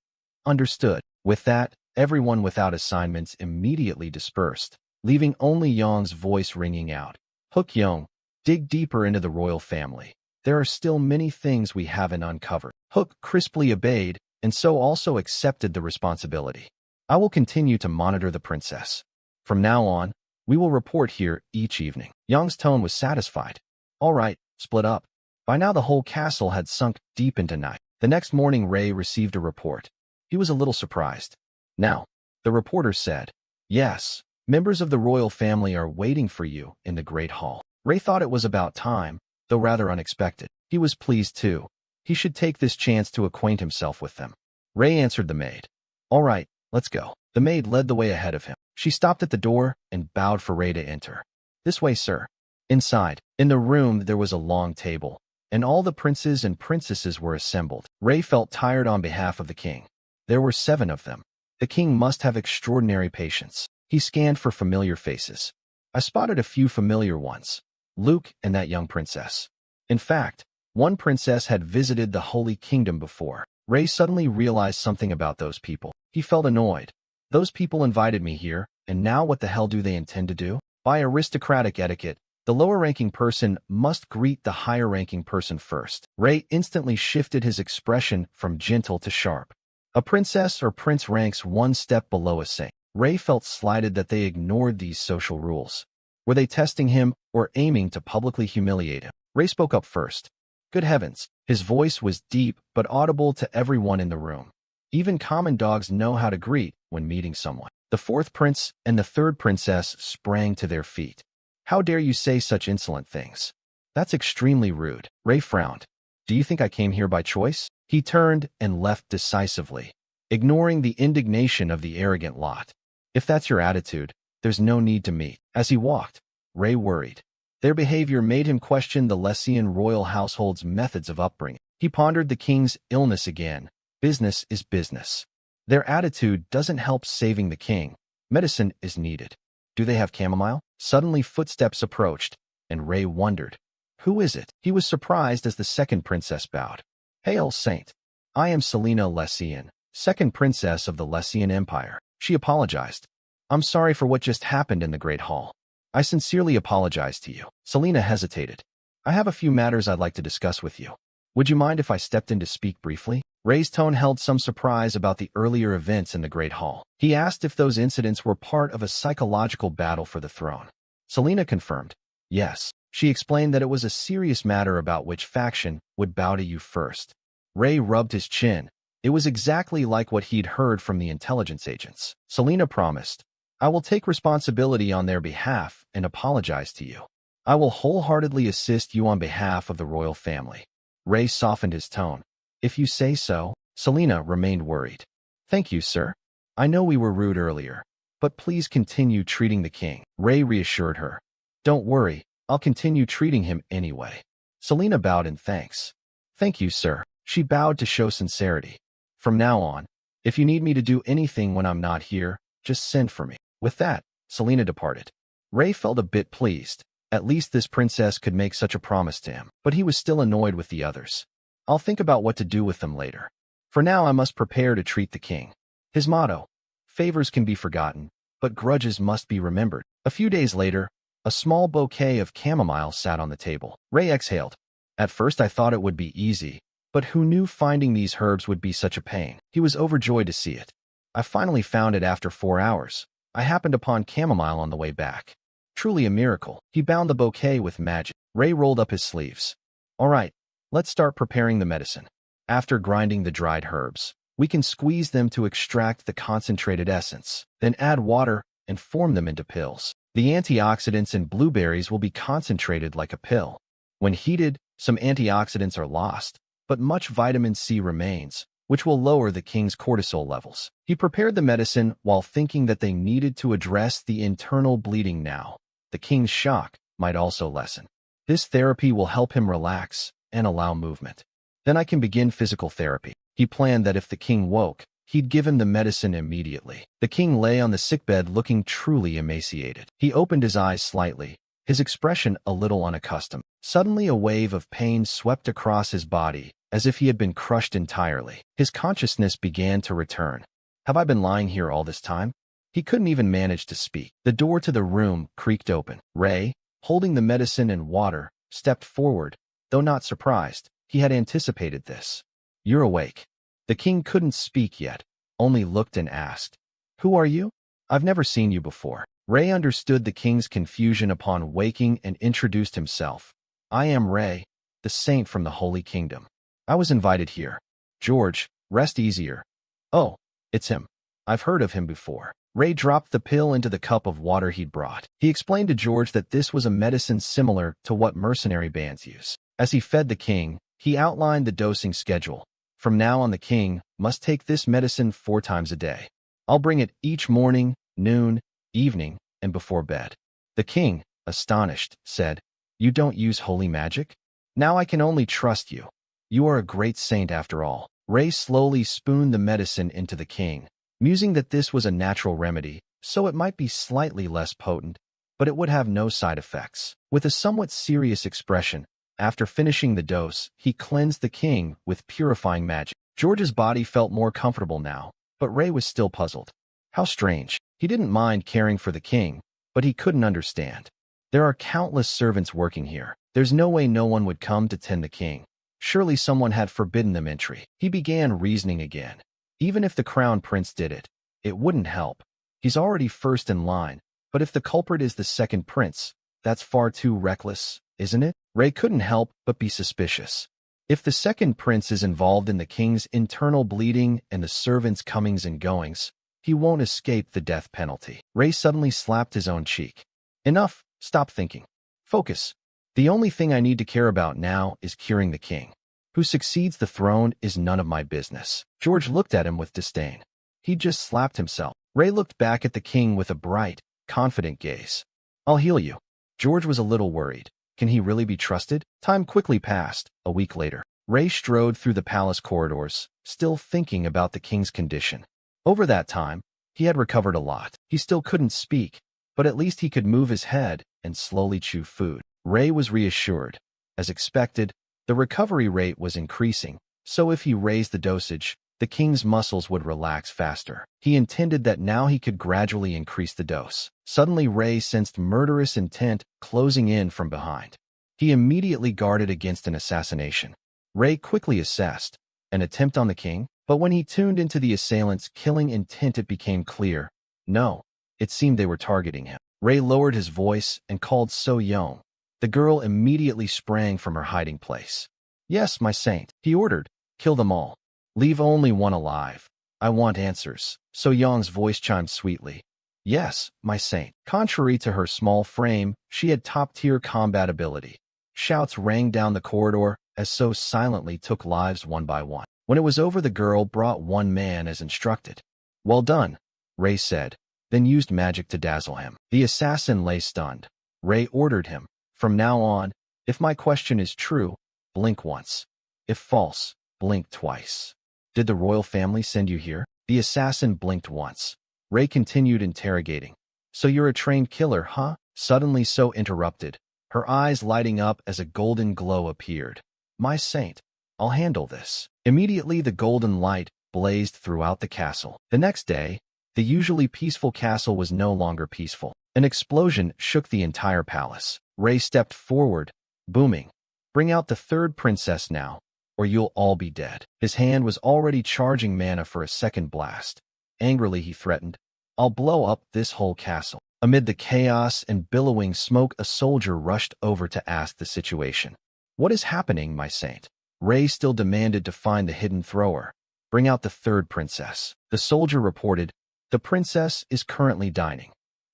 Understood. With that, Everyone without assignments immediately dispersed, leaving only Yong's voice ringing out. Hook Yong, dig deeper into the royal family. There are still many things we haven't uncovered. Hook crisply obeyed, and so also accepted the responsibility. I will continue to monitor the princess. From now on, we will report here each evening. Yong's tone was satisfied. All right, split up. By now the whole castle had sunk deep into night. The next morning Ray received a report. He was a little surprised. Now, the reporter said, yes, members of the royal family are waiting for you in the Great Hall. Ray thought it was about time, though rather unexpected. He was pleased too. He should take this chance to acquaint himself with them. Ray answered the maid. All right, let's go. The maid led the way ahead of him. She stopped at the door and bowed for Ray to enter. This way, sir. Inside, in the room, there was a long table, and all the princes and princesses were assembled. Ray felt tired on behalf of the king. There were 7 of them. The king must have extraordinary patience. He scanned for familiar faces. I spotted a few familiar ones. Luke and that young princess. In fact, one princess had visited the Holy Kingdom before. Ray suddenly realized something about those people. He felt annoyed. Those people invited me here, and now what the hell do they intend to do? By aristocratic etiquette, the lower-ranking person must greet the higher-ranking person first. Ray instantly shifted his expression from gentle to sharp. A princess or prince ranks one step below a saint. Ray felt slighted that they ignored these social rules. Were they testing him or aiming to publicly humiliate him? Ray spoke up first. Good heavens, his voice was deep but audible to everyone in the room. Even common dogs know how to greet when meeting someone. The 4th prince and the 3rd princess sprang to their feet. How dare you say such insolent things? That's extremely rude. Ray frowned. Do you think I came here by choice? He turned and left decisively, ignoring the indignation of the arrogant lot. If that's your attitude, there's no need to meet. As he walked, Ray worried. Their behavior made him question the Lessian royal household's methods of upbringing. He pondered the king's illness again. Business is business. Their attitude doesn't help saving the king. Medicine is needed. Do they have chamomile? Suddenly footsteps approached, and Ray wondered. Who is it? He was surprised as the 2nd princess bowed. Hail, Saint. I am Selina Lessian, 2nd princess of the Lessian Empire. She apologized. I'm sorry for what just happened in the Great Hall. I sincerely apologize to you. Selina hesitated. I have a few matters I'd like to discuss with you. Would you mind if I stepped in to speak briefly? Ray's tone held some surprise about the earlier events in the Great Hall. He asked if those incidents were part of a psychological battle for the throne. Selina confirmed. Yes. She explained that it was a serious matter about which faction would bow to you first. Ray rubbed his chin. It was exactly like what he'd heard from the intelligence agents. Selina promised, I will take responsibility on their behalf and apologize to you. I will wholeheartedly assist you on behalf of the royal family. Ray softened his tone. If you say so. Selina remained worried. Thank you, sir. I know we were rude earlier, but please continue treating the king. Ray reassured her. Don't worry, I'll continue treating him anyway. Selina bowed in thanks. Thank you, sir. She bowed to show sincerity. From now on, if you need me to do anything when I'm not here, just send for me. With that, Selina departed. Ray felt a bit pleased. At least this princess could make such a promise to him, but he was still annoyed with the others. I'll think about what to do with them later. For now, I must prepare to treat the king. His motto, favors can be forgotten, but grudges must be remembered. A few days later, a small bouquet of chamomile sat on the table. Ray exhaled. At first I thought it would be easy, but who knew finding these herbs would be such a pain? He was overjoyed to see it. I finally found it after 4 hours. I happened upon chamomile on the way back. Truly a miracle. He bound the bouquet with magic. Ray rolled up his sleeves. All right, let's start preparing the medicine. After grinding the dried herbs, we can squeeze them to extract the concentrated essence, then add water and form them into pills. The antioxidants in blueberries will be concentrated like a pill. When heated, some antioxidants are lost, but much vitamin C remains, which will lower the king's cortisol levels. He prepared the medicine while thinking that they needed to address the internal bleeding now. The king's shock might also lessen. This therapy will help him relax and allow movement. Then I can begin physical therapy. He planned that if the king woke, he'd give him the medicine immediately. The king lay on the sickbed looking truly emaciated. He opened his eyes slightly, his expression a little unaccustomed. Suddenly a wave of pain swept across his body, as if he had been crushed entirely. His consciousness began to return. Have I been lying here all this time? He couldn't even manage to speak. The door to the room creaked open. Ray, holding the medicine and water, stepped forward, though not surprised. He had anticipated this. You're awake. The king couldn't speak yet, only looked and asked, Who are you? I've never seen you before. Ray understood the king's confusion upon waking and introduced himself. I am Ray, the saint from the Holy Kingdom. I was invited here. George, rest easier. Oh, it's him. I've heard of him before. Ray dropped the pill into the cup of water he'd brought. He explained to George that this was a medicine similar to what mercenary bands use. As he fed the king, he outlined the dosing schedule. From now on, the king must take this medicine 4 times a day. I'll bring it each morning, noon, evening, and before bed. The king, astonished, said, You don't use holy magic? Now I can only trust you. You are a great saint after all. Ray slowly spooned the medicine into the king, musing that this was a natural remedy, so it might be slightly less potent, but it would have no side effects. With a somewhat serious expression, after finishing the dose, he cleansed the king with purifying magic. George's body felt more comfortable now, but Ray was still puzzled. How strange. He didn't mind caring for the king, but he couldn't understand. There are countless servants working here. There's no way no one would come to tend the king. Surely someone had forbidden them entry. He began reasoning again. Even if the crown prince did it, it wouldn't help. He's already first in line, but if the culprit is the second prince, that's far too reckless, isn't it? Ray couldn't help but be suspicious. If the second prince is involved in the king's internal bleeding and the servants' comings and goings, he won't escape the death penalty. Ray suddenly slapped his own cheek. Enough, stop thinking. Focus. The only thing I need to care about now is curing the king. Who succeeds the throne is none of my business. George looked at him with disdain. He'd just slapped himself. Ray looked back at the king with a bright, confident gaze. I'll heal you. George was a little worried. Can he really be trusted? Time quickly passed. A week later, Ray strode through the palace corridors, still thinking about the king's condition. Over that time, he had recovered a lot. He still couldn't speak, but at least he could move his head and slowly chew food. Ray was reassured. As expected, the recovery rate was increasing, so if he raised the dosage, the king's muscles would relax faster. He intended that now he could gradually increase the dose. Suddenly, Ray sensed murderous intent closing in from behind. He immediately guarded against an assassination. Ray quickly assessed an attempt on the king, but when he tuned into the assailant's killing intent, it became clear. No, it seemed they were targeting him. Ray lowered his voice and called So-young. The girl immediately sprang from her hiding place. Yes, my saint, he ordered. Kill them all. Leave only one alive. I want answers. So-young's voice chimed sweetly. Yes, my saint. Contrary to her small frame, she had top-tier combat ability. Shouts rang down the corridor as So silently took lives one by one. When it was over, the girl brought one man as instructed. Well done, Ray said, then used magic to dazzle him. The assassin lay stunned. Ray ordered him. From now on, if my question is true, blink once. If false, blink twice. Did the royal family send you here? The assassin blinked once. Ray continued interrogating. So you're a trained killer, huh? Suddenly So interrupted, her eyes lighting up as a golden glow appeared. My saint, I'll handle this. Immediately the golden light blazed throughout the castle. The next day, the usually peaceful castle was no longer peaceful. An explosion shook the entire palace. Ray stepped forward, booming. Bring out the third princess now, or you'll all be dead. His hand was already charging mana for a second blast. Angrily he threatened, I'll blow up this whole castle. Amid the chaos and billowing smoke, a soldier rushed over to ask the situation. What is happening, my saint? Ray still demanded to find the hidden thrower. Bring out the third princess. The soldier reported, the princess is currently dining.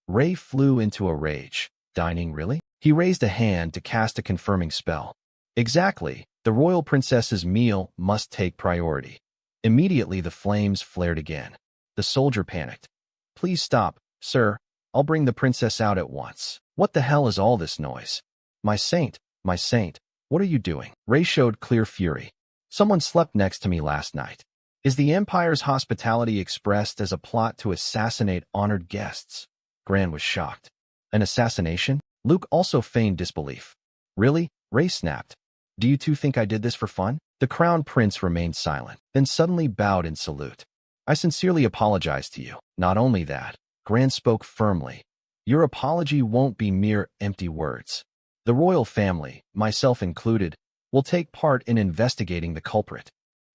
Ray flew into a rage. Dining, really? He raised a hand to cast a confirming spell. Exactly. The royal princess's meal must take priority. Immediately the flames flared again. The soldier panicked. Please stop, sir. I'll bring the princess out at once. What the hell is all this noise? My saint, what are you doing? Ray showed clear fury. Someone slept next to me last night. Is the Empire's hospitality expressed as a plot to assassinate honored guests? Gran was shocked. An assassination? Luke also feigned disbelief. Really? Ray snapped. Do you two think I did this for fun? The crown prince remained silent, then suddenly bowed in salute. I sincerely apologize to you. Not only that, Gran spoke firmly. Your apology won't be mere empty words. The royal family, myself included, will take part in investigating the culprit.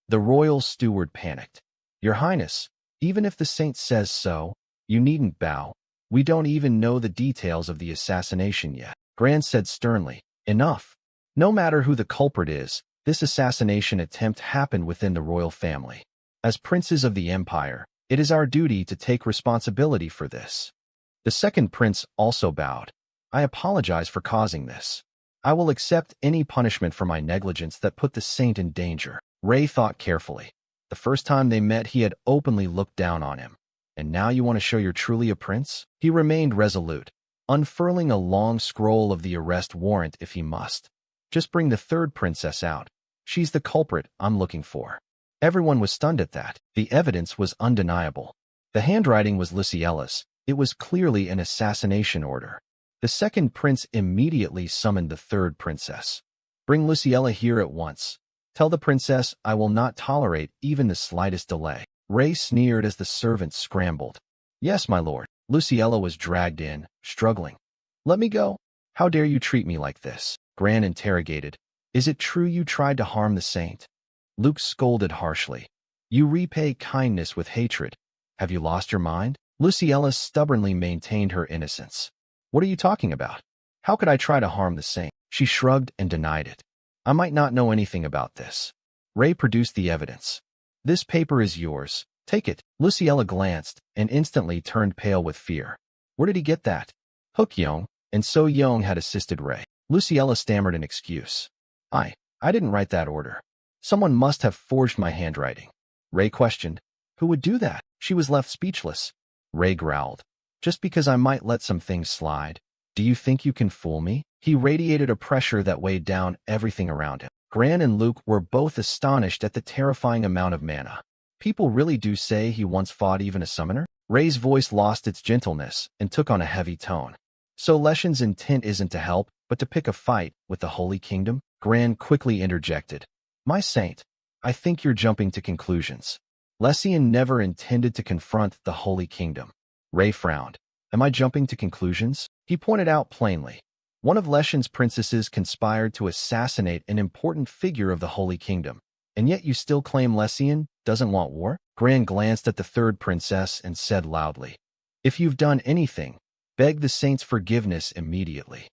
The royal steward panicked. Your Highness, even if the saint says so, you needn't bow. We don't even know the details of the assassination yet. Gran said sternly. Enough. No matter who the culprit is, this assassination attempt happened within the royal family. As princes of the empire, it is our duty to take responsibility for this. The second prince also bowed. I apologize for causing this. I will accept any punishment for my negligence that put the saint in danger. Ray thought carefully. The first time they met, he had openly looked down on him. And now you want to show you're truly a prince? He remained resolute, unfurling a long scroll of the arrest warrant if he must. Just bring the third princess out. She's the culprit I'm looking for. Everyone was stunned at that. The evidence was undeniable. The handwriting was Luciella's. It was clearly an assassination order. The second prince immediately summoned the third princess. Bring Luciella here at once. Tell the princess I will not tolerate even the slightest delay. Ray sneered as the servant scrambled. Yes, my lord. Luciella was dragged in, struggling. Let me go. How dare you treat me like this? Gran interrogated. Is it true you tried to harm the saint? Luke scolded harshly. You repay kindness with hatred. Have you lost your mind? Luciella stubbornly maintained her innocence. What are you talking about? How could I try to harm the saint? She shrugged and denied it. I might not know anything about this. Ray produced the evidence. This paper is yours. Take it. Luciella glanced and instantly turned pale with fear. Where did he get that? Hook Young and So Young had assisted Ray. Luciella stammered an excuse. I didn't write that order. Someone must have forged my handwriting. Ray questioned. Who would do that? She was left speechless. Ray growled. Just because I might let some things slide, do you think you can fool me? He radiated a pressure that weighed down everything around him. Gran and Luke were both astonished at the terrifying amount of mana. People really do say he once fought even a summoner? Ray's voice lost its gentleness and took on a heavy tone. So Leshen's intent isn't to help, but to pick a fight with the Holy Kingdom? Gran quickly interjected. My saint, I think you're jumping to conclusions. Lessian never intended to confront the Holy Kingdom. Ray frowned. Am I jumping to conclusions? He pointed out plainly. One of Leshen's princesses conspired to assassinate an important figure of the Holy Kingdom. And yet you still claim Lessian doesn't want war? Gran glanced at the third princess and said loudly. If you've done anything, beg the saint's forgiveness immediately.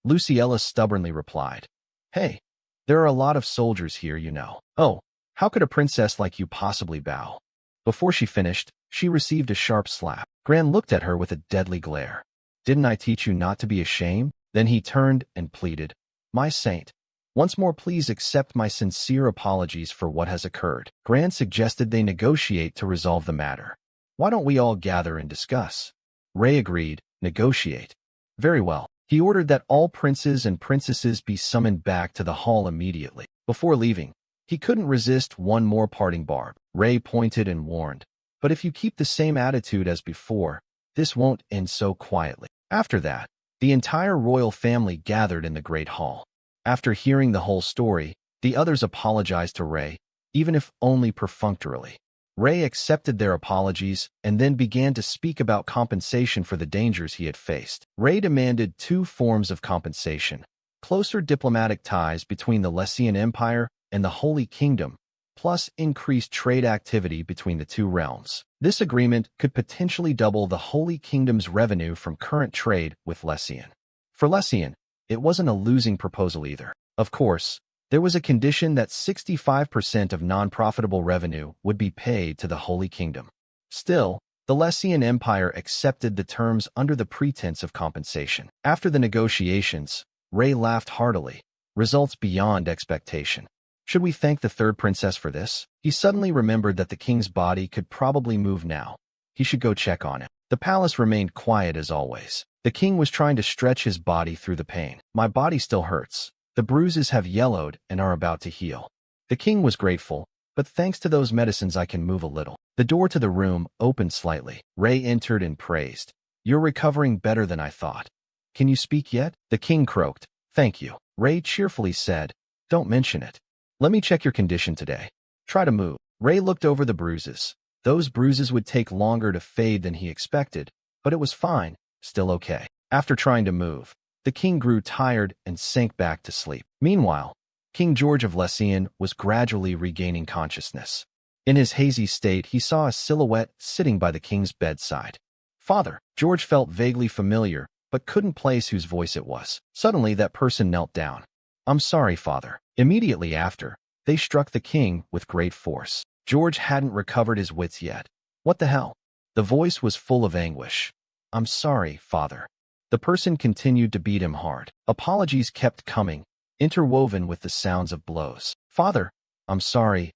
Luciella stubbornly replied. Hey, there are a lot of soldiers here, you know. Oh, how could a princess like you possibly bow? Before she finished, she received a sharp slap. Gran looked at her with a deadly glare. Didn't I teach you not to be ashamed? Then he turned and pleaded. My saint, once more please accept my sincere apologies for what has occurred. Gran suggested they negotiate to resolve the matter. Why don't we all gather and discuss? Ray agreed. Negotiate. Very well. He ordered that all princes and princesses be summoned back to the hall immediately. Before leaving, he couldn't resist one more parting barb. Ray pointed and warned. But if you keep the same attitude as before, this won't end so quietly. After that, the entire royal family gathered in the Great Hall. After hearing the whole story, the others apologized to Ray, even if only perfunctorily. Ray accepted their apologies and then began to speak about compensation for the dangers he had faced. Ray demanded two forms of compensation: closer diplomatic ties between the Lessian Empire and the Holy Kingdom, plus increased trade activity between the two realms. This agreement could potentially double the Holy Kingdom's revenue from current trade with Lessian. For Lessian, it wasn't a losing proposal either. Of course, there was a condition that 65% of non-profitable revenue would be paid to the Holy Kingdom. Still, the Lessian Empire accepted the terms under the pretense of compensation. After the negotiations, Ray laughed heartily. Results beyond expectation. Should we thank the third princess for this? He suddenly remembered that the king's body could probably move now. He should go check on it. The palace remained quiet as always. The king was trying to stretch his body through the pain. My body still hurts. The bruises have yellowed and are about to heal. The king was grateful, but thanks to those medicines I can move a little. The door to the room opened slightly. Ray entered and praised. You're recovering better than I thought. Can you speak yet? The king croaked. Thank you. Ray cheerfully said, don't mention it. Let me check your condition today. Try to move. Ray looked over the bruises. Those bruises would take longer to fade than he expected, but it was fine, still okay. After trying to move, the king grew tired and sank back to sleep. Meanwhile, King George of Lessian was gradually regaining consciousness. In his hazy state, he saw a silhouette sitting by the king's bedside. Father. George felt vaguely familiar, but couldn't place whose voice it was. Suddenly, that person knelt down. I'm sorry, father. Immediately after, they struck the king with great force. George hadn't recovered his wits yet. What the hell? The voice was full of anguish. I'm sorry, father. The person continued to beat him hard. Apologies kept coming, interwoven with the sounds of blows. Father, I'm sorry,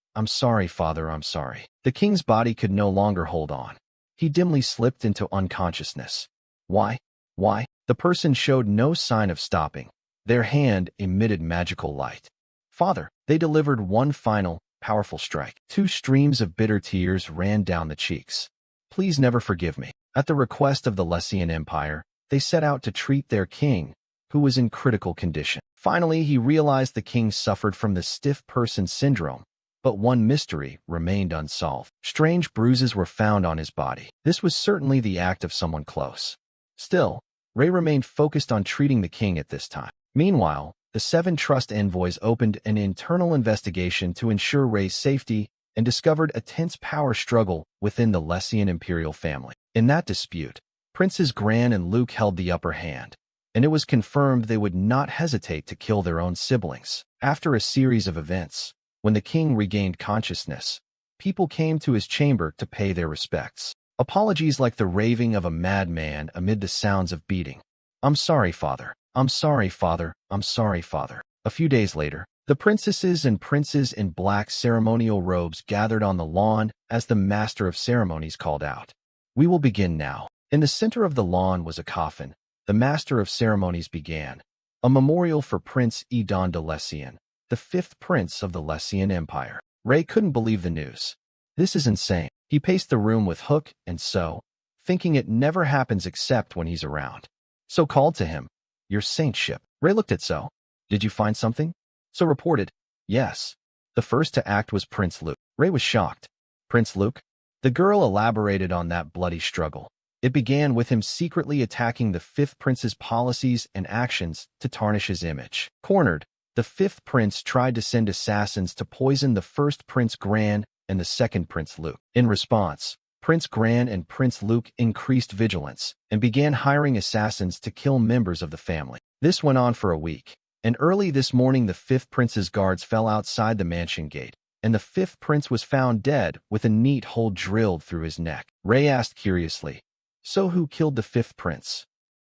father, I'm sorry. The king's body could no longer hold on. He dimly slipped into unconsciousness. Why? Why? The person showed no sign of stopping. Their hand emitted magical light. Father, they delivered one final, powerful strike. 2 streams of bitter tears ran down the cheeks. Please never forgive me. At the request of the Lessian Empire, they set out to treat their king, who was in critical condition. Finally, he realized the king suffered from the stiff person syndrome, but one mystery remained unsolved. Strange bruises were found on his body. This was certainly the act of someone close. Still, Ray remained focused on treating the king at this time. Meanwhile, the 7 trust envoys opened an internal investigation to ensure Ray's safety and discovered a tense power struggle within the Lessian imperial family. In that dispute, Princes Gran and Luke held the upper hand, and it was confirmed they would not hesitate to kill their own siblings. After a series of events, when the king regained consciousness, people came to his chamber to pay their respects. Apologies like the raving of a madman amid the sounds of beating. I'm sorry, father. I'm sorry, father. I'm sorry, father. A few days later, the princesses and princes in black ceremonial robes gathered on the lawn as the master of ceremonies called out. We will begin now. In the center of the lawn was a coffin. The master of ceremonies began. A memorial for Prince Edon de Lessian, the 5th prince of the Lessian Empire. Ray couldn't believe the news. This is insane. He paced the room with hook and so, thinking it never happens except when he's around. So called to him, your saintship. Ray looked at So. Did you find something? So reported, yes. The first to act was Prince Luke. Ray was shocked. Prince Luke? The girl elaborated on that bloody struggle. It began with him secretly attacking the 5th prince's policies and actions to tarnish his image. Cornered, the 5th prince tried to send assassins to poison the 1st Prince Gran and the 2nd Prince Luke. In response, Prince Gran and Prince Luke increased vigilance and began hiring assassins to kill members of the family. This went on for a week, and early this morning the 5th prince's guards fell outside the mansion gate, and the 5th prince was found dead with a neat hole drilled through his neck. Ray asked curiously, so who killed the 5th prince?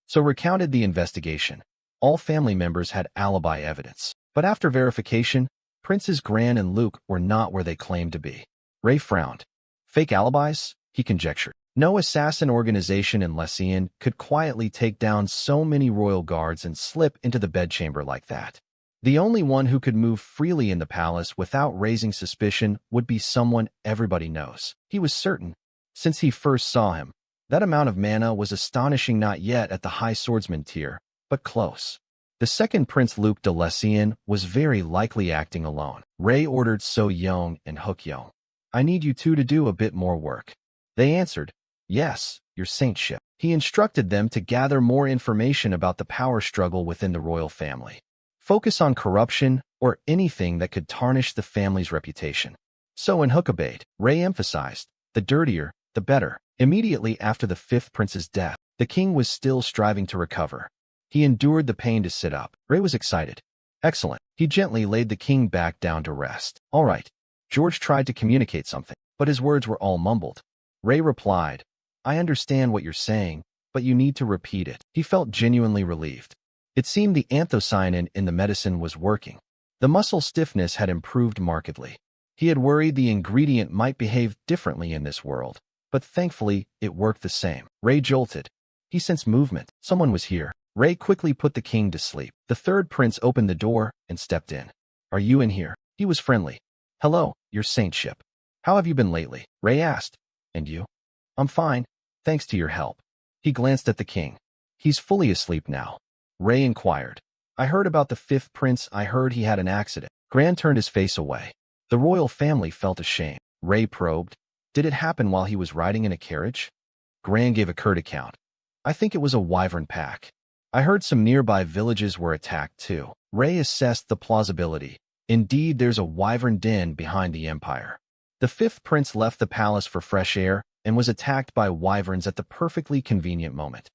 So recounted the investigation. All family members had alibi evidence, but after verification, Princes Gran and Luke were not where they claimed to be. Ray frowned. Fake alibis? He conjectured. No assassin organization in Lessian could quietly take down so many royal guards and slip into the bedchamber like that. The only one who could move freely in the palace without raising suspicion would be someone everybody knows. He was certain, since he first saw him. That amount of mana was astonishing, not yet at the high swordsman tier, but close. The 2nd Prince Luke de Lessian was very likely acting alone. Ray ordered So Young and Hook Young. I need you two to do a bit more work. They answered, yes, your saintship. He instructed them to gather more information about the power struggle within the royal family. Focus on corruption or anything that could tarnish the family's reputation. So in Hook obeyed. Ray emphasized, the dirtier, the better. Immediately after the 5th prince's death, the king was still striving to recover. He endured the pain to sit up. Ray was excited. Excellent. He gently laid the king back down to rest. All right. George tried to communicate something, but his words were all mumbled. Ray replied, I understand what you're saying, but you need to repeat it. He felt genuinely relieved. It seemed the anthocyanin in the medicine was working. The muscle stiffness had improved markedly. He had worried the ingredient might behave differently in this world, but thankfully it worked the same. Ray jolted. He sensed movement. Someone was here. Ray quickly put the king to sleep. The 3rd prince opened the door and stepped in. Are you in here? He was friendly. Hello, your saintship. How have you been lately? Ray asked. And you? I'm fine, thanks to your help. He glanced at the king. He's fully asleep now. Ray inquired. I heard about the 5th prince. I heard he had an accident. Gran turned his face away. The royal family felt ashamed. Ray probed. Did it happen while he was riding in a carriage? Gran gave a curt account. I think it was a wyvern pack. I heard some nearby villages were attacked too. Ray assessed the plausibility. Indeed, there's a wyvern den behind the empire. The fifth prince left the palace for fresh air and was attacked by wyverns at the perfectly convenient moment.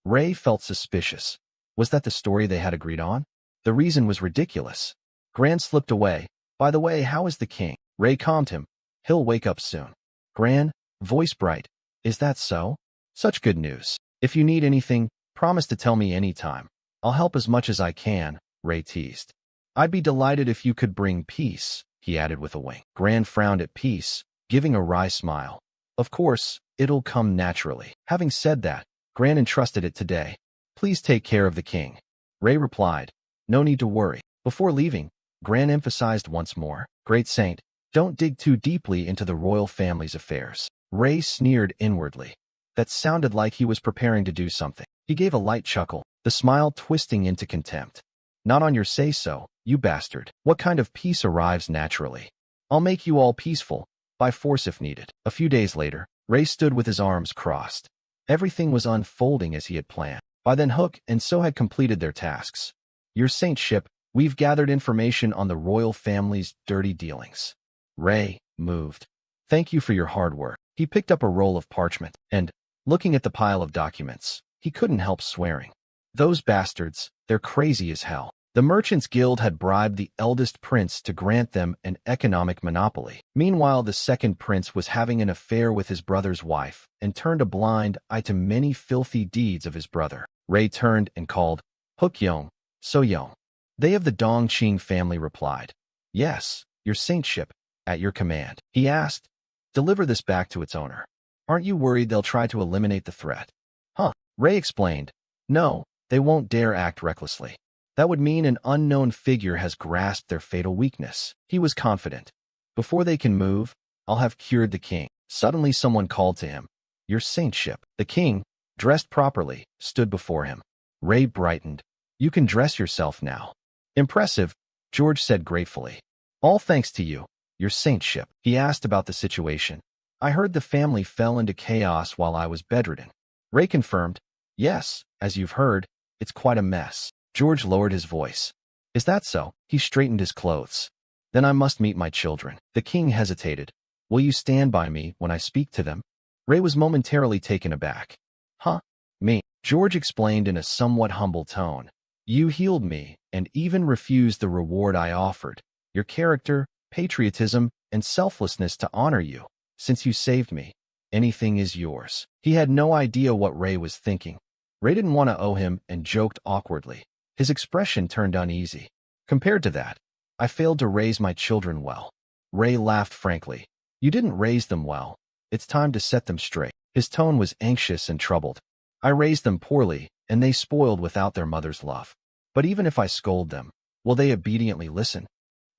Ray felt suspicious. Was that the story they had agreed on? The reason was ridiculous. Gran slipped away. By the way, how is the king? Ray calmed him. He'll wake up soon. Gran, voice bright. Is that so? Such good news. If you need anything, promise to tell me anytime. I'll help as much as I can, Ray teased. I'd be delighted if you could bring peace, he added with a wink. Gran frowned at peace, giving a wry smile. Of course, it'll come naturally. Having said that, Gran entrusted it today. Please take care of the king. Ray replied. No need to worry. Before leaving, Gran emphasized once more. Great saint, don't dig too deeply into the royal family's affairs. Ray sneered inwardly. That sounded like he was preparing to do something. He gave a light chuckle, the smile twisting into contempt. Not on your say-so, you bastard. What kind of peace arrives naturally? I'll make you all peaceful, by force if needed. A few days later, Ray stood with his arms crossed. Everything was unfolding as he had planned. By then Hook and So had completed their tasks. Your saintship, we've gathered information on the royal family's dirty dealings. Ray moved. Thank you for your hard work. He picked up a roll of parchment, and, looking at the pile of documents, he couldn't help swearing. Those bastards, they're crazy as hell. The Merchants Guild had bribed the eldest prince to grant them an economic monopoly. Meanwhile, the second prince was having an affair with his brother's wife and turned a blind eye to many filthy deeds of his brother. Ray turned and called, Hook Yong, So Yong. They of the Dongqing family replied, Yes, your saintship, at your command. He asked, Deliver this back to its owner. Aren't you worried they'll try to eliminate the threat? Huh. Ray explained, No, they won't dare act recklessly. That would mean an unknown figure has grasped their fatal weakness. He was confident. Before they can move, I'll have cured the king. Suddenly someone called to him, Your saintship. The king, dressed properly, stood before him. Ray brightened. You can dress yourself now. Impressive, George said gratefully. All thanks to you, your saintship. He asked about the situation. I heard the family fell into chaos while I was bedridden. Ray confirmed, Yes, as you've heard, it's quite a mess. George lowered his voice. Is that so? He straightened his clothes. Then I must meet my children. The king hesitated. Will you stand by me when I speak to them? Ray was momentarily taken aback. Huh? Me? George explained in a somewhat humble tone. You healed me and even refused the reward I offered. Your character, patriotism, and selflessness to honor you. Since you saved me, anything is yours. He had no idea what Ray was thinking. Ray didn't want to owe him and joked awkwardly. His expression turned uneasy. Compared to that, I failed to raise my children well. Ray laughed frankly. You didn't raise them well. It's time to set them straight. His tone was anxious and troubled. I raised them poorly, and they spoiled without their mother's love. But even if I scold them, will they obediently listen?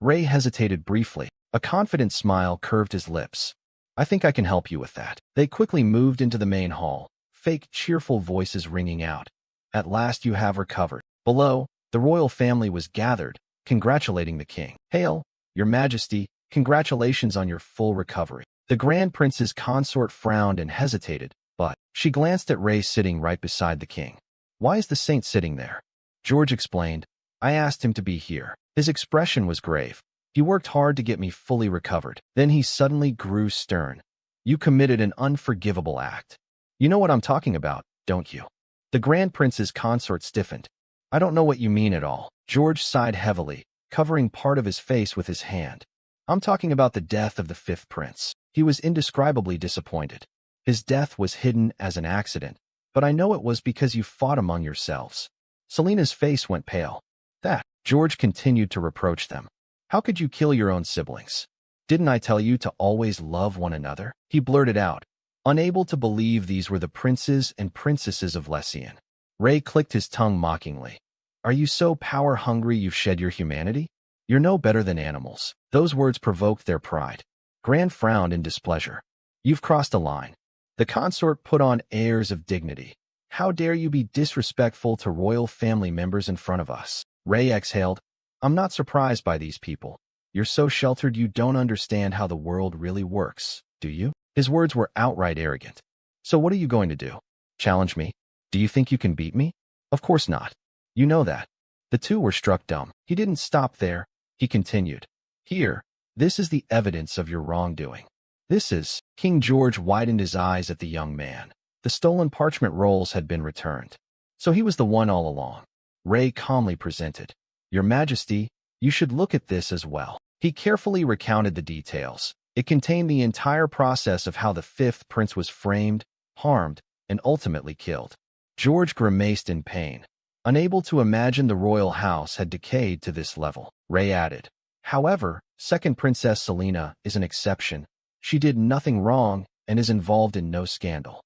Ray hesitated briefly. A confident smile curved his lips. I think I can help you with that. They quickly moved into the main hall, fake cheerful voices ringing out. At last you have recovered. Below, the royal family was gathered, congratulating the king. Hail, your majesty, congratulations on your full recovery. The grand prince's consort frowned and hesitated, but she glanced at Ray sitting right beside the king. Why is the saint sitting there? George explained. I asked him to be here. His expression was grave. He worked hard to get me fully recovered. Then he suddenly grew stern. You committed an unforgivable act. You know what I'm talking about, don't you? The grand prince's consort stiffened. I don't know what you mean at all. George sighed heavily, covering part of his face with his hand. I'm talking about the death of the fifth prince. He was indescribably disappointed. His death was hidden as an accident, but I know it was because you fought among yourselves. Selena's face went pale. That, George continued to reproach them. How could you kill your own siblings? Didn't I tell you to always love one another? He blurted out, unable to believe these were the princes and princesses of Lessian. Ray clicked his tongue mockingly. Are you so power-hungry you've shed your humanity? You're no better than animals. Those words provoked their pride. Gran frowned in displeasure. You've crossed a line. The consort put on airs of dignity. How dare you be disrespectful to royal family members in front of us? Ray exhaled. I'm not surprised by these people. You're so sheltered you don't understand how the world really works, do you? His words were outright arrogant. So what are you going to do? Challenge me? Do you think you can beat me? Of course not. You know that. The two were struck dumb. He didn't stop there. He continued. Here, this is the evidence of your wrongdoing. This is. King George widened his eyes at the young man. The stolen parchment rolls had been returned. So he was the one all along. Ray calmly presented. Your Majesty, you should look at this as well. He carefully recounted the details. It contained the entire process of how the fifth prince was framed, harmed, and ultimately killed. George grimaced in pain. Unable to imagine the royal house had decayed to this level, Ray added. However, second Princess Selena is an exception. She did nothing wrong and is involved in no scandal.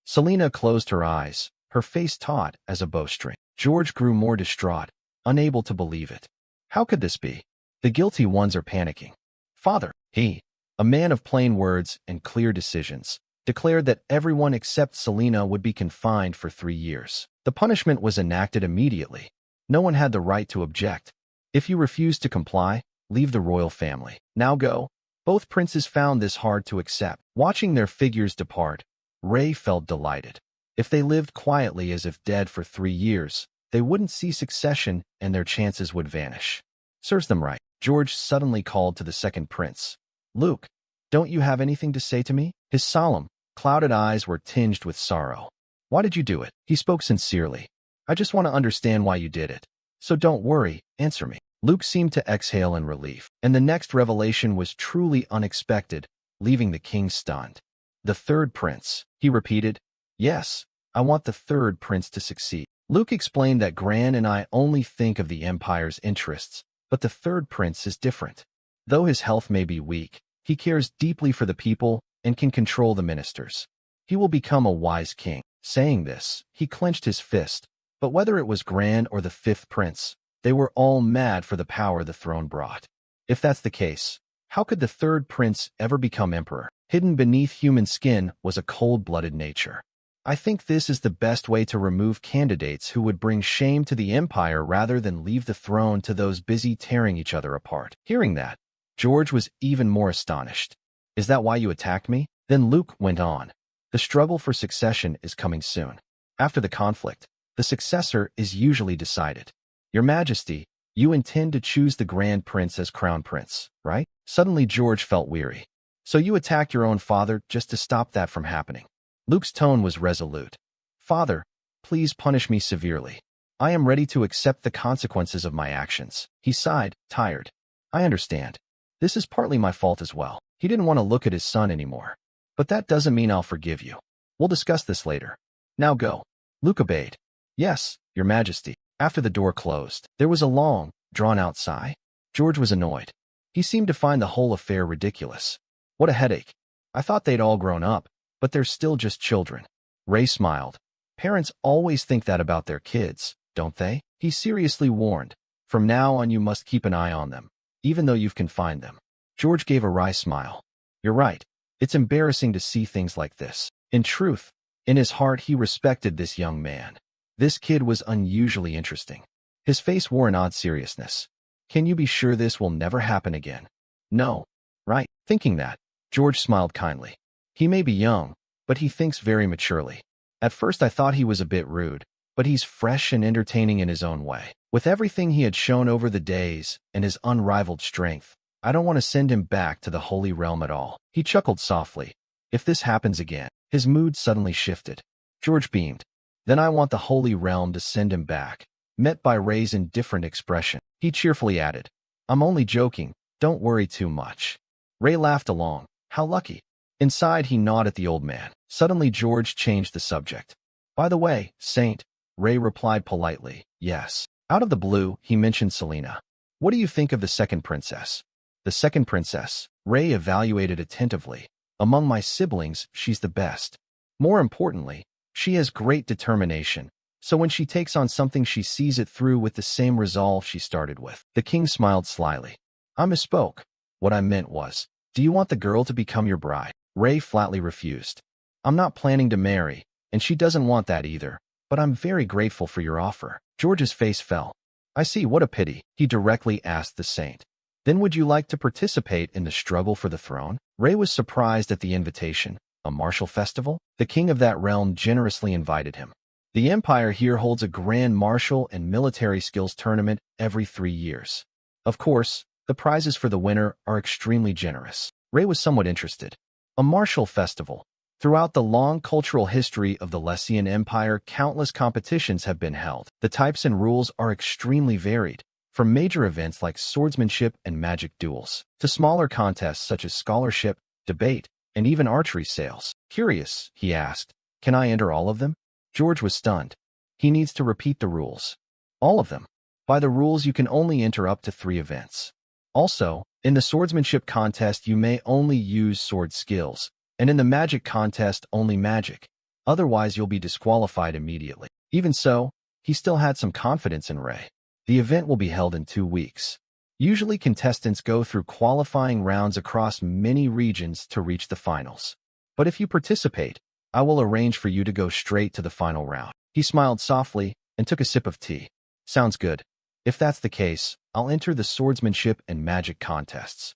Selena closed her eyes, her face taut as a bowstring. George grew more distraught, unable to believe it. How could this be? The guilty ones are panicking. Father, he, a man of plain words and clear decisions, declared that everyone except Selena would be confined for 3 years. The punishment was enacted immediately. No one had the right to object. If you refused to comply, leave the royal family. Now go. Both princes found this hard to accept. Watching their figures depart, Ray felt delighted. If they lived quietly as if dead for 3 years, they wouldn't see succession and their chances would vanish. Serves them right. George suddenly called to the second prince. Luke, don't you have anything to say to me? His solemn, clouded eyes were tinged with sorrow. Why did you do it? He spoke sincerely. I just want to understand why you did it. So don't worry, answer me. Luke seemed to exhale in relief, and the next revelation was truly unexpected, leaving the king stunned. The third prince, he repeated. Yes, I want the third prince to succeed. Luke explained that Gran and I only think of the empire's interests, but the third prince is different. Though his health may be weak, he cares deeply for the people and can control the ministers. He will become a wise king. Saying this, he clenched his fist, but whether it was Gran or the fifth prince, they were all mad for the power the throne brought. If that's the case, how could the third prince ever become emperor? Hidden beneath human skin was a cold-blooded nature. I think this is the best way to remove candidates who would bring shame to the empire rather than leave the throne to those busy tearing each other apart. Hearing that, George was even more astonished. Is that why you attacked me? Then Luke went on. The struggle for succession is coming soon. After the conflict, the successor is usually decided. Your Majesty, you intend to choose the Grand Prince as Crown Prince, right? Suddenly George felt weary. So you attacked your own father just to stop that from happening. Luke's tone was resolute. Father, please punish me severely. I am ready to accept the consequences of my actions. He sighed, tired. I understand. This is partly my fault as well. He didn't want to look at his son anymore. But that doesn't mean I'll forgive you. We'll discuss this later. Now go. Luke obeyed. Yes, Your Majesty. After the door closed, there was a long, drawn-out sigh. George was annoyed. He seemed to find the whole affair ridiculous. What a headache. I thought they'd all grown up, but they're still just children. Ray smiled. Parents always think that about their kids, don't they? He seriously warned. From now on you must keep an eye on them, even though you've confined them. George gave a wry smile. You're right. It's embarrassing to see things like this. In truth, in his heart he respected this young man. This kid was unusually interesting. His face wore an odd seriousness. Can you be sure this will never happen again? No. Right. Thinking that, George smiled kindly. He may be young, but he thinks very maturely. At first I thought he was a bit rude, but he's fresh and entertaining in his own way. With everything he had shown over the days and his unrivaled strength, I don't want to send him back to the Holy Realm at all. He chuckled softly. If this happens again, his mood suddenly shifted. George beamed. Then I want the Holy Realm to send him back. Met by Ray's indifferent expression, he cheerfully added, I'm only joking, don't worry too much. Ray laughed along. How lucky. Inside he gnawed at the old man. Suddenly George changed the subject. By the way, Saint, Ray replied politely, yes. Out of the blue, he mentioned Selena. What do you think of the second princess? The second princess, Ray evaluated attentively. Among my siblings, she's the best. More importantly, she has great determination, so when she takes on something she sees it through with the same resolve she started with. The king smiled slyly. I misspoke. What I meant was, do you want the girl to become your bride? Ray flatly refused. I'm not planning to marry, and she doesn't want that either, but I'm very grateful for your offer. George's face fell. I see, what a pity, he directly asked the saint. Then would you like to participate in the struggle for the throne? Ray was surprised at the invitation. A martial festival? The king of that realm generously invited him. The empire here holds a grand martial and military skills tournament every 3 years. Of course, the prizes for the winner are extremely generous. Ray was somewhat interested. A martial festival. Throughout the long cultural history of the Lessian Empire, countless competitions have been held. The types and rules are extremely varied, from major events like swordsmanship and magic duels, to smaller contests such as scholarship, debate, and even archery sales. Curious, he asked, can I enter all of them? George was stunned. He needs to repeat the rules. All of them. By the rules, you can only enter up to 3 events. Also, in the swordsmanship contest, you may only use sword skills, and in the magic contest, only magic. Otherwise, you'll be disqualified immediately. Even so, he still had some confidence in Ray. The event will be held in 2 weeks. Usually, contestants go through qualifying rounds across many regions to reach the finals. But if you participate, I will arrange for you to go straight to the final round. He smiled softly and took a sip of tea. Sounds good. If that's the case, I'll enter the swordsmanship and magic contests.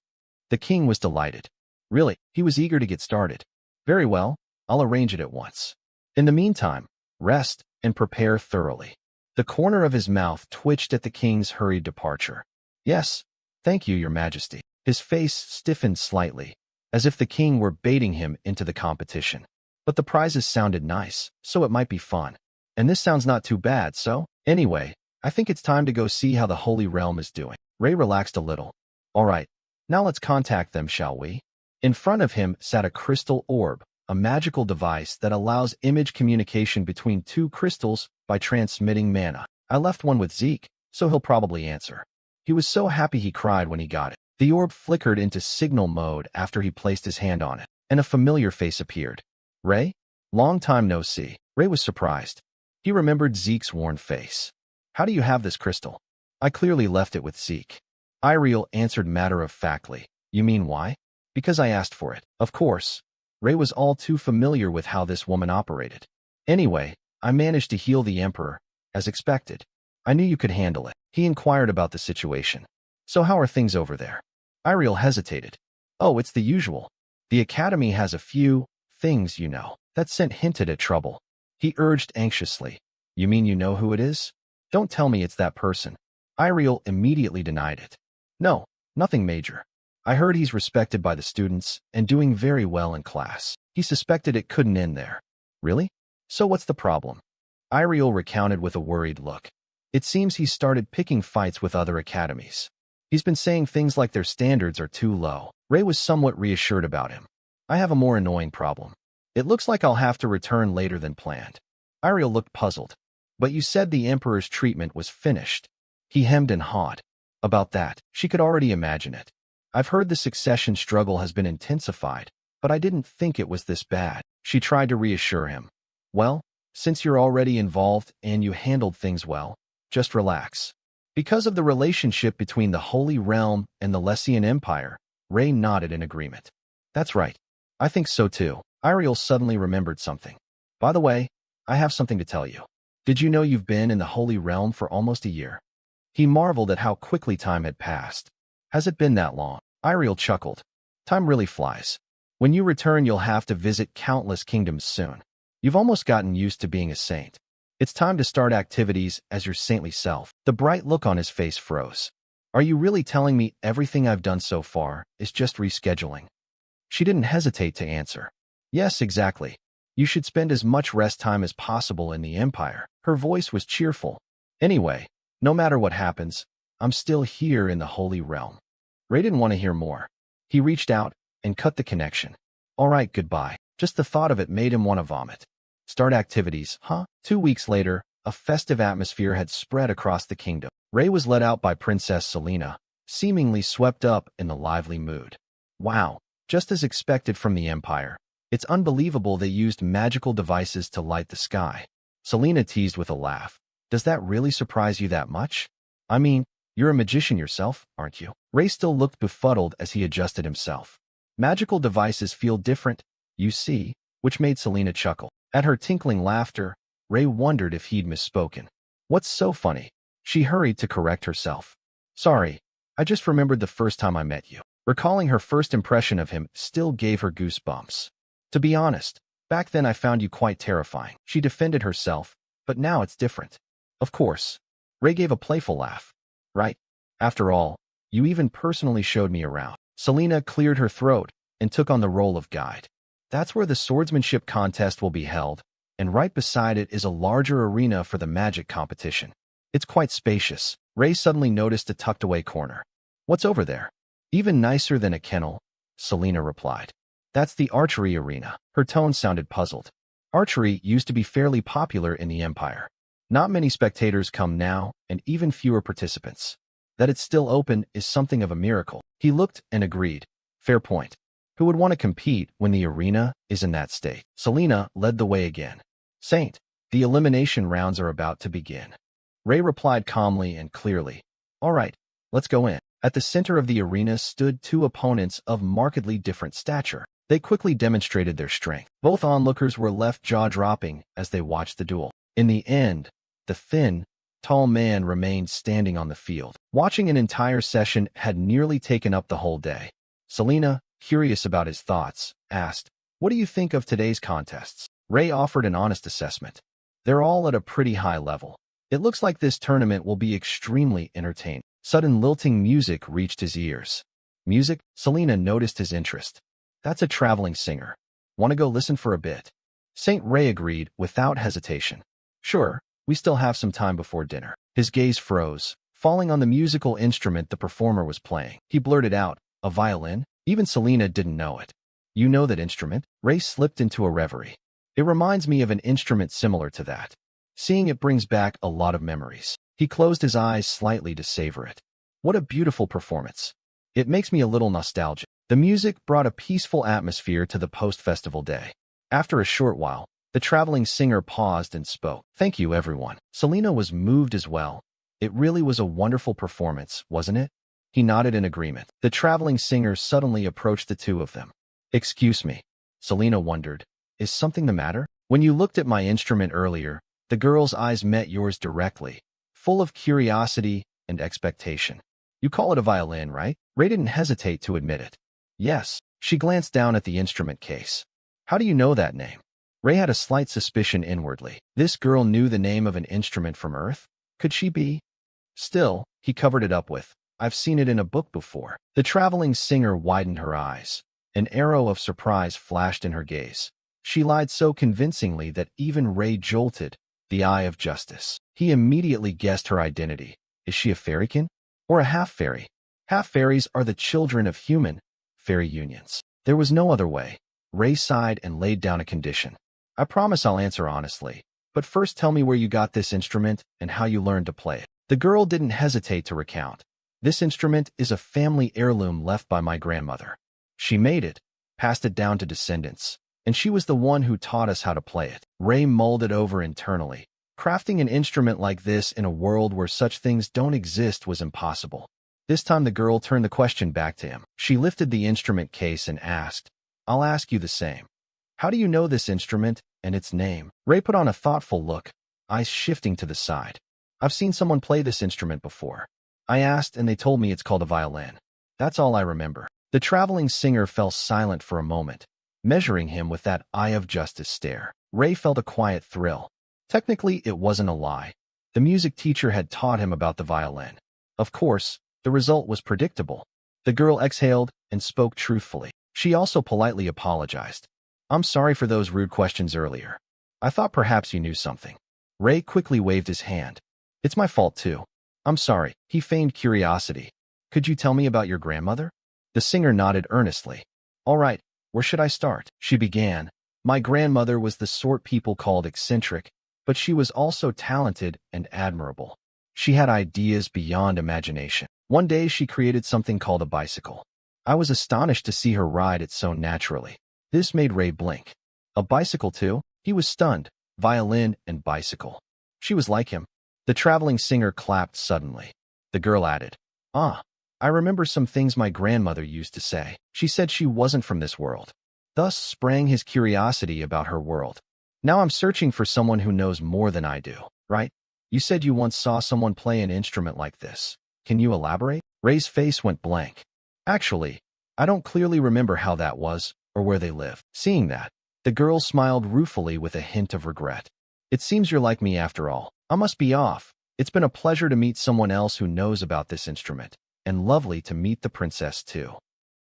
The king was delighted. Really, he was eager to get started. Very well, I'll arrange it at once. In the meantime, rest and prepare thoroughly. The corner of his mouth twitched at the king's hurried departure. Yes, thank you, your majesty. His face stiffened slightly, as if the king were baiting him into the competition. But the prizes sounded nice, so it might be fun. And this sounds not too bad, so? Anyway, I think it's time to go see how the Holy Realm is doing. Ray relaxed a little. All right, now let's contact them, shall we? In front of him sat a crystal orb, a magical device that allows image communication between 2 crystals by transmitting mana. I left one with Zeke, so he'll probably answer. He was so happy he cried when he got it. The orb flickered into signal mode after he placed his hand on it, and a familiar face appeared. Ray? Long time no see. Ray was surprised. He remembered Zeke's worn face. How do you have this crystal? I clearly left it with Zeke. Iriel answered matter-of-factly. You mean why? Because I asked for it. Of course. Ray was all too familiar with how this woman operated. Anyway, I managed to heal the Emperor, as expected. I knew you could handle it. He inquired about the situation. So how are things over there? Iriel hesitated. Oh, it's the usual. The Academy has a few things, you know. That scent hinted at trouble. He urged anxiously. You mean you know who it is? Don't tell me it's that person. Iriel immediately denied it. No, nothing major. I heard he's respected by the students and doing very well in class. He suspected it couldn't end there. Really? So what's the problem? Iriel recounted with a worried look. It seems he's started picking fights with other academies. He's been saying things like their standards are too low. Ray was somewhat reassured about him. I have a more annoying problem. It looks like I'll have to return later than planned. Iriel looked puzzled. But you said the Emperor's treatment was finished. He hemmed and hawed. About that, she could already imagine it. I've heard the succession struggle has been intensified, but I didn't think it was this bad. She tried to reassure him. Well, since you're already involved and you handled things well, just relax. Because of the relationship between the Holy Realm and the Lessian Empire, Ray nodded in agreement. That's right. I think so too. Iriel suddenly remembered something. By the way, I have something to tell you. Did you know you've been in the Holy Realm for almost a year? He marveled at how quickly time had passed. Has it been that long? Iriel chuckled. Time really flies. When you return, you'll have to visit countless kingdoms soon. You've almost gotten used to being a saint. It's time to start activities as your saintly self. The bright look on his face froze. Are you really telling me everything I've done so far is just rescheduling? She didn't hesitate to answer. Yes, exactly. You should spend as much rest time as possible in the Empire. Her voice was cheerful. Anyway, no matter what happens, I'm still here in the Holy Realm. Ray didn't want to hear more. He reached out and cut the connection. All right, goodbye. Just the thought of it made him want to vomit. Start activities, huh? 2 weeks later, a festive atmosphere had spread across the kingdom. Ray was led out by Princess Selena, seemingly swept up in the lively mood. Wow, just as expected from the Empire. It's unbelievable they used magical devices to light the sky. Selena teased with a laugh. Does that really surprise you that much? I mean, you're a magician yourself, aren't you? Ray still looked befuddled as he adjusted himself. Magical devices feel different, you see, which made Selena chuckle. At her tinkling laughter, Ray wondered if he'd misspoken. What's so funny? She hurried to correct herself. Sorry, I just remembered the first time I met you. Recalling her first impression of him still gave her goosebumps. To be honest, back then I found you quite terrifying. She defended herself, but now it's different. Of course. Ray gave a playful laugh. Right. After all, you even personally showed me around. Selena cleared her throat and took on the role of guide. That's where the swordsmanship contest will be held, and right beside it is a larger arena for the magic competition. It's quite spacious. Ray suddenly noticed a tucked-away corner. What's over there? Even nicer than a kennel, Selena replied. That's the archery arena. Her tone sounded puzzled. Archery used to be fairly popular in the Empire. Not many spectators come now, and even fewer participants. That it's still open is something of a miracle. He looked and agreed. Fair point. Who would want to compete when the arena is in that state? Selena led the way again. Saint, the elimination rounds are about to begin. Ray replied calmly and clearly. All right, let's go in. At the center of the arena stood two opponents of markedly different stature. They quickly demonstrated their strength. Both onlookers were left jaw-dropping as they watched the duel. In the end, the thin, tall man remained standing on the field. Watching an entire session had nearly taken up the whole day. Selena, curious about his thoughts, asked, "What do you think of today's contests?" Ray offered an honest assessment. They're all at a pretty high level. It looks like this tournament will be extremely entertaining. Sudden lilting music reached his ears. Music? Selena noticed his interest. That's a traveling singer. Want to go listen for a bit? Saint Ray agreed without hesitation. Sure, we still have some time before dinner. His gaze froze, falling on the musical instrument the performer was playing. He blurted out, "A violin?" Even Selena didn't know it. "You know that instrument?" Ray slipped into a reverie. "It reminds me of an instrument similar to that. Seeing it brings back a lot of memories." He closed his eyes slightly to savor it. What a beautiful performance. It makes me a little nostalgic. The music brought a peaceful atmosphere to the post-festival day. After a short while, the traveling singer paused and spoke. "Thank you, everyone." Selena was moved as well. It really was a wonderful performance, wasn't it? He nodded in agreement. The traveling singer suddenly approached the two of them. "Excuse me." Selena wondered, "Is something the matter?" "When you looked at my instrument earlier, the girl's eyes met yours directly, full of curiosity and expectation. You call it a violin, right?" Ray didn't hesitate to admit it. "Yes." She glanced down at the instrument case. "How do you know that name?" Ray had a slight suspicion inwardly. This girl knew the name of an instrument from Earth? Could she be? Still, he covered it up with, "I've seen it in a book before." The traveling singer widened her eyes. An arrow of surprise flashed in her gaze. She lied so convincingly that even Ray jolted. The eye of justice. He immediately guessed her identity. Is she a fairykin? Or a half-fairy? Half-fairies are the children of human fairy unions. There was no other way. Ray sighed and laid down a condition. "I promise I'll answer honestly. But first tell me where you got this instrument and how you learned to play it." The girl didn't hesitate to recount. "This instrument is a family heirloom left by my grandmother. She made it, passed it down to descendants, and she was the one who taught us how to play it." Ray mulled it over internally. Crafting an instrument like this in a world where such things don't exist was impossible. This time the girl turned the question back to him. She lifted the instrument case and asked, "I'll ask you the same. How do you know this instrument and its name?" Ray put on a thoughtful look, eyes shifting to the side. "I've seen someone play this instrument before. I asked and they told me it's called a violin. That's all I remember." The traveling singer fell silent for a moment, measuring him with that eye of justice stare. Ray felt a quiet thrill. Technically, it wasn't a lie. The music teacher had taught him about the violin. Of course, the result was predictable. The girl exhaled and spoke truthfully. She also politely apologized. "I'm sorry for those rude questions earlier. I thought perhaps you knew something." Ray quickly waved his hand. "It's my fault too. I'm sorry." He feigned curiosity. "Could you tell me about your grandmother?" The singer nodded earnestly. "All right, where should I start?" She began. "My grandmother was the sort people called eccentric, but she was also talented and admirable. She had ideas beyond imagination. One day she created something called a bicycle. I was astonished to see her ride it so naturally." This made Ray blink. A bicycle too? He was stunned. Violin and bicycle. She was like him. The traveling singer clapped suddenly. The girl added, "Ah, I remember some things my grandmother used to say. She said she wasn't from this world." Thus sprang his curiosity about her world. "Now I'm searching for someone who knows more than I do, right? You said you once saw someone play an instrument like this. Can you elaborate?" Ray's face went blank. Actually, I don't clearly remember how that was, or where they live. Seeing that, the girl smiled ruefully with a hint of regret. It seems you're like me after all. I must be off. It's been a pleasure to meet someone else who knows about this instrument, and lovely to meet the princess too.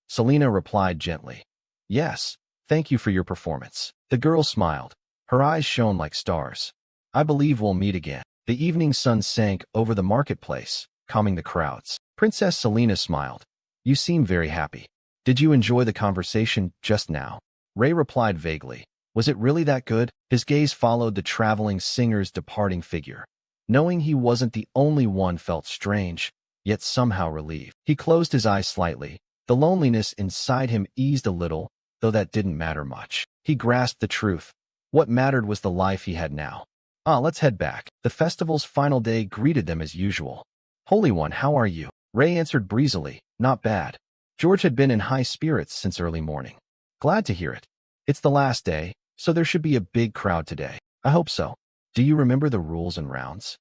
Selena replied gently. Yes, thank you for your performance. The girl smiled. Her eyes shone like stars. I believe we'll meet again. The evening sun sank over the marketplace, calming the crowds. Princess Selena smiled. You seem very happy. Did you enjoy the conversation just now? Ray replied vaguely. Was it really that good? His gaze followed the traveling singer's departing figure. Knowing he wasn't the only one felt strange, yet somehow relieved. He closed his eyes slightly. The loneliness inside him eased a little, though that didn't matter much. He grasped the truth. What mattered was the life he had now. Let's head back. The festival's final day greeted them as usual. Holy One, how are you? Ray answered breezily. Not bad. George had been in high spirits since early morning. Glad to hear it. It's the last day, so there should be a big crowd today. I hope so. Do you remember the rules and rounds?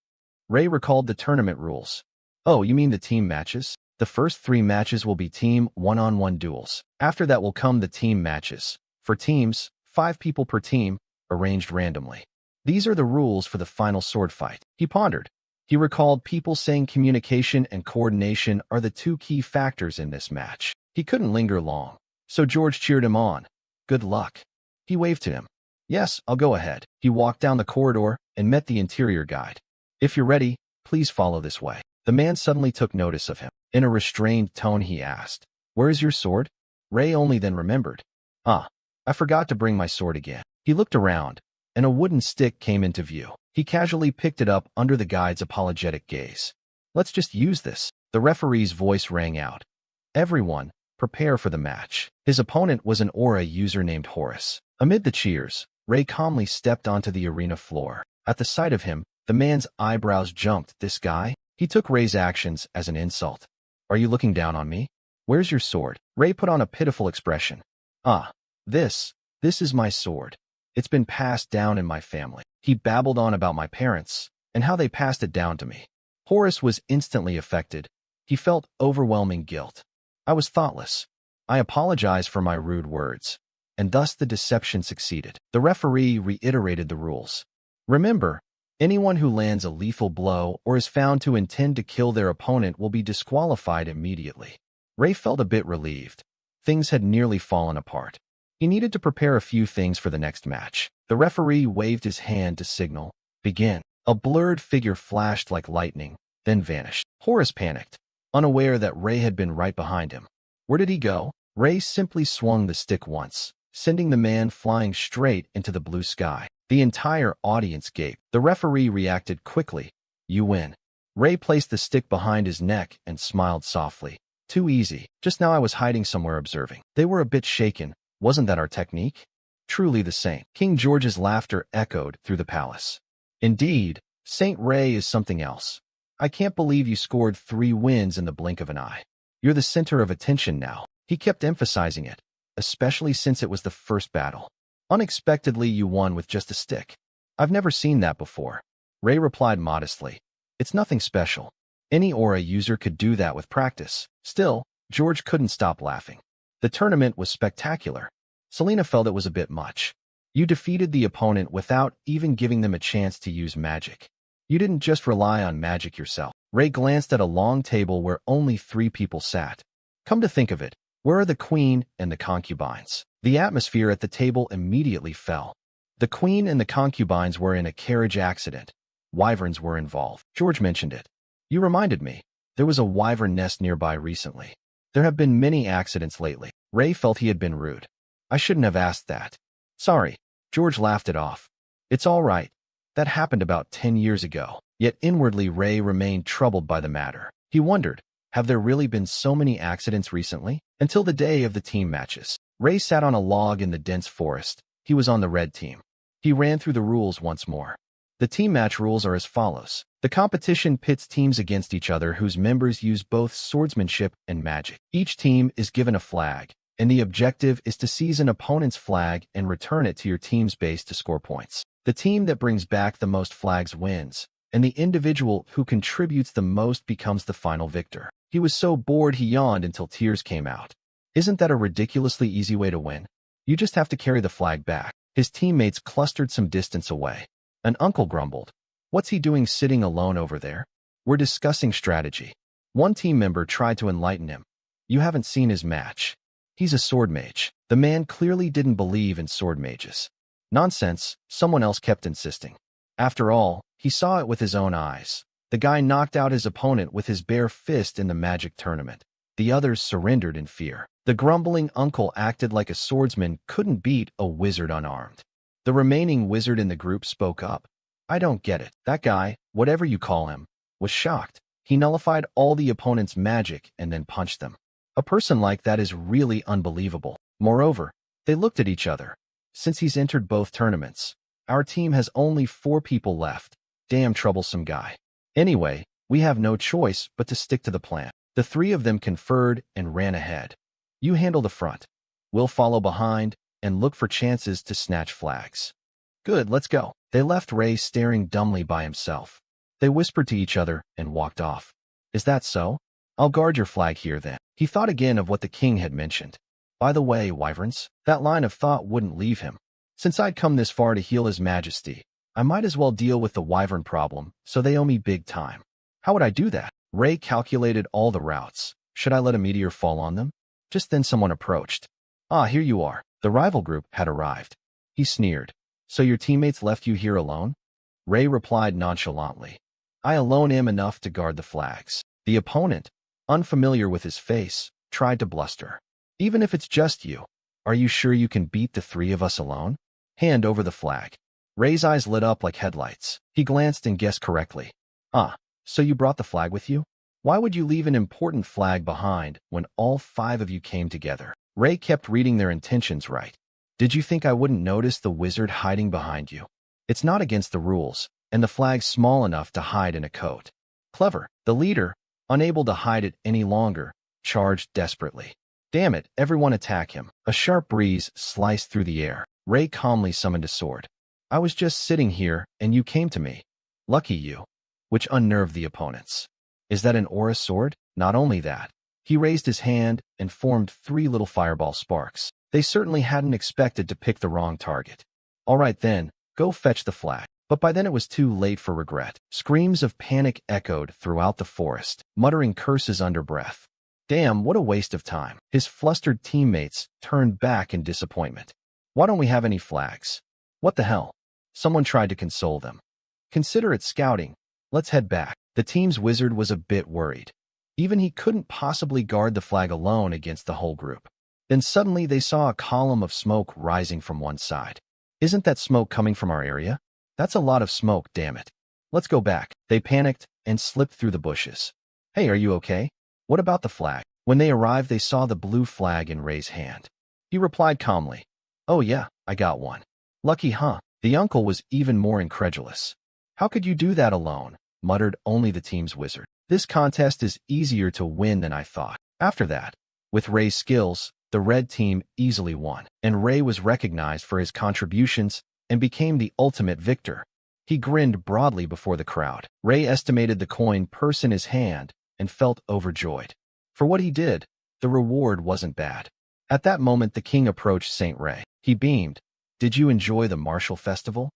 Ray recalled the tournament rules. Oh, you mean the team matches? The first 3 matches will be team one-on-one duels. After that will come the team matches. For teams, 5 people per team, arranged randomly. These are the rules for the final sword fight. He pondered. He recalled people saying communication and coordination are the 2 key factors in this match. He couldn't linger long, so George cheered him on. Good luck. He waved to him. Yes, I'll go ahead. He walked down the corridor and met the interior guide. If you're ready, please follow this way. The man suddenly took notice of him. In a restrained tone he asked, Where is your sword? Ray only then remembered. I forgot to bring my sword again. He looked around, and a wooden stick came into view. He casually picked it up under the guide's apologetic gaze. Let's just use this. The referee's voice rang out. Everyone, prepare for the match. His opponent was an aura user named Horus. Amid the cheers, Ray calmly stepped onto the arena floor. At the sight of him, the man's eyebrows jumped. This guy? He took Ray's actions as an insult. Are you looking down on me? Where's your sword? Ray put on a pitiful expression. This is my sword. It's been passed down in my family. He babbled on about my parents and how they passed it down to me. Horus was instantly affected. He felt overwhelming guilt. I was thoughtless. I apologized for my rude words, and thus the deception succeeded. The referee reiterated the rules. Remember, anyone who lands a lethal blow or is found to intend to kill their opponent will be disqualified immediately. Ray felt a bit relieved. Things had nearly fallen apart. He needed to prepare a few things for the next match. The referee waved his hand to signal, begin. A blurred figure flashed like lightning, then vanished. Horus panicked, unaware that Ray had been right behind him. Where did he go? Ray simply swung the stick once, sending the man flying straight into the blue sky. The entire audience gaped. The referee reacted quickly. You win. Ray placed the stick behind his neck and smiled softly. Too easy. Just now I was hiding somewhere observing. They were a bit shaken. Wasn't that our technique? Truly the saint. King George's laughter echoed through the palace. Indeed, Saint Ray is something else. I can't believe you scored 3 wins in the blink of an eye. You're the center of attention now. He kept emphasizing it, especially since it was the first battle. Unexpectedly, you won with just a stick. I've never seen that before. Ray replied modestly. It's nothing special. Any aura user could do that with practice. Still, George couldn't stop laughing. The tournament was spectacular. Selena felt it was a bit much. You defeated the opponent without even giving them a chance to use magic. You didn't just rely on magic yourself. Ray glanced at a long table where only 3 people sat. Come to think of it, where are the queen and the concubines? The atmosphere at the table immediately fell. The queen and the concubines were in a carriage accident. Wyverns were involved. George mentioned it. You reminded me. There was a wyvern nest nearby recently. There have been many accidents lately. Ray felt he had been rude. I shouldn't have asked that. Sorry. George laughed it off. It's all right. That happened about 10 years ago. Yet inwardly Ray remained troubled by the matter. He wondered, have there really been so many accidents recently? Until the day of the team matches. Ray sat on a log in the dense forest. He was on the red team. He ran through the rules once more. The team match rules are as follows. The competition pits teams against each other whose members use both swordsmanship and magic. Each team is given a flag, and the objective is to seize an opponent's flag and return it to your team's base to score points. The team that brings back the most flags wins, and the individual who contributes the most becomes the final victor. He was so bored he yawned until tears came out. Isn't that a ridiculously easy way to win? You just have to carry the flag back. His teammates clustered some distance away. An uncle grumbled. What's he doing sitting alone over there? We're discussing strategy. One team member tried to enlighten him. You haven't seen his match. He's a sword mage. The man clearly didn't believe in sword mages. Nonsense, someone else kept insisting. After all, he saw it with his own eyes. The guy knocked out his opponent with his bare fist in the magic tournament. The others surrendered in fear. The grumbling uncle acted like a swordsman couldn't beat a wizard unarmed. The remaining wizard in the group spoke up. I don't get it. That guy, whatever you call him, was shocked. He nullified all the opponent's magic and then punched them. A person like that is really unbelievable. Moreover, they looked at each other. Since he's entered both tournaments, our team has only 4 people left. Damn troublesome guy. Anyway, we have no choice but to stick to the plan. The 3 of them conferred and ran ahead. You handle the front. We'll follow behind and look for chances to snatch flags. Good, let's go. They left Ray staring dumbly by himself. They whispered to each other and walked off. Is that so? I'll guard your flag here then. He thought again of what the king had mentioned. By the way, wyverns, that line of thought wouldn't leave him. Since I'd come this far to heal his majesty, I might as well deal with the wyvern problem, so they owe me big time. How would I do that? Ray calculated all the routes. Should I let a meteor fall on them? Just then someone approached. Ah, here you are. The rival group had arrived. He sneered. So your teammates left you here alone? Ray replied nonchalantly. I alone am enough to guard the flags. The opponent, unfamiliar with his face, tried to bluster. Even if it's just you, are you sure you can beat the 3 of us alone? Hand over the flag. Ray's eyes lit up like headlights. He glanced and guessed correctly. Ah, so you brought the flag with you? Why would you leave an important flag behind when all 5 of you came together? Ray kept reading their intentions right. Did you think I wouldn't notice the wizard hiding behind you? It's not against the rules, and the flag's small enough to hide in a coat. Clever. The leader, unable to hide it any longer, charged desperately. Damn it, everyone attack him. A sharp breeze sliced through the air. Ray calmly summoned a sword. I was just sitting here, and you came to me. Lucky you. Which unnerved the opponents. Is that an aura sword? Not only that. He raised his hand and formed 3 little fireball sparks. They certainly hadn't expected to pick the wrong target. All right then, go fetch the flag. But by then it was too late for regret. Screams of panic echoed throughout the forest, muttering curses under breath. Damn, what a waste of time. His flustered teammates turned back in disappointment. Why don't we have any flags? What the hell? Someone tried to console them. Consider it scouting. Let's head back. The team's wizard was a bit worried. Even he couldn't possibly guard the flag alone against the whole group. Then suddenly they saw a column of smoke rising from one side. Isn't that smoke coming from our area? That's a lot of smoke, damn it. Let's go back. They panicked and slipped through the bushes. Hey, are you okay? What about the flag? When they arrived, they saw the blue flag in Ray's hand. He replied calmly. Oh yeah, I got one. Lucky, huh? The uncle was even more incredulous. How could you do that alone? Muttered only the team's wizard. This contest is easier to win than I thought. After that, with Ray's skills, the red team easily won, and Ray was recognized for his contributions and became the ultimate victor. He grinned broadly before the crowd. Ray estimated the coin purse in his hand and felt overjoyed. For what he did, the reward wasn't bad. At that moment, the king approached Saint Ray. He beamed. Did you enjoy the martial festival?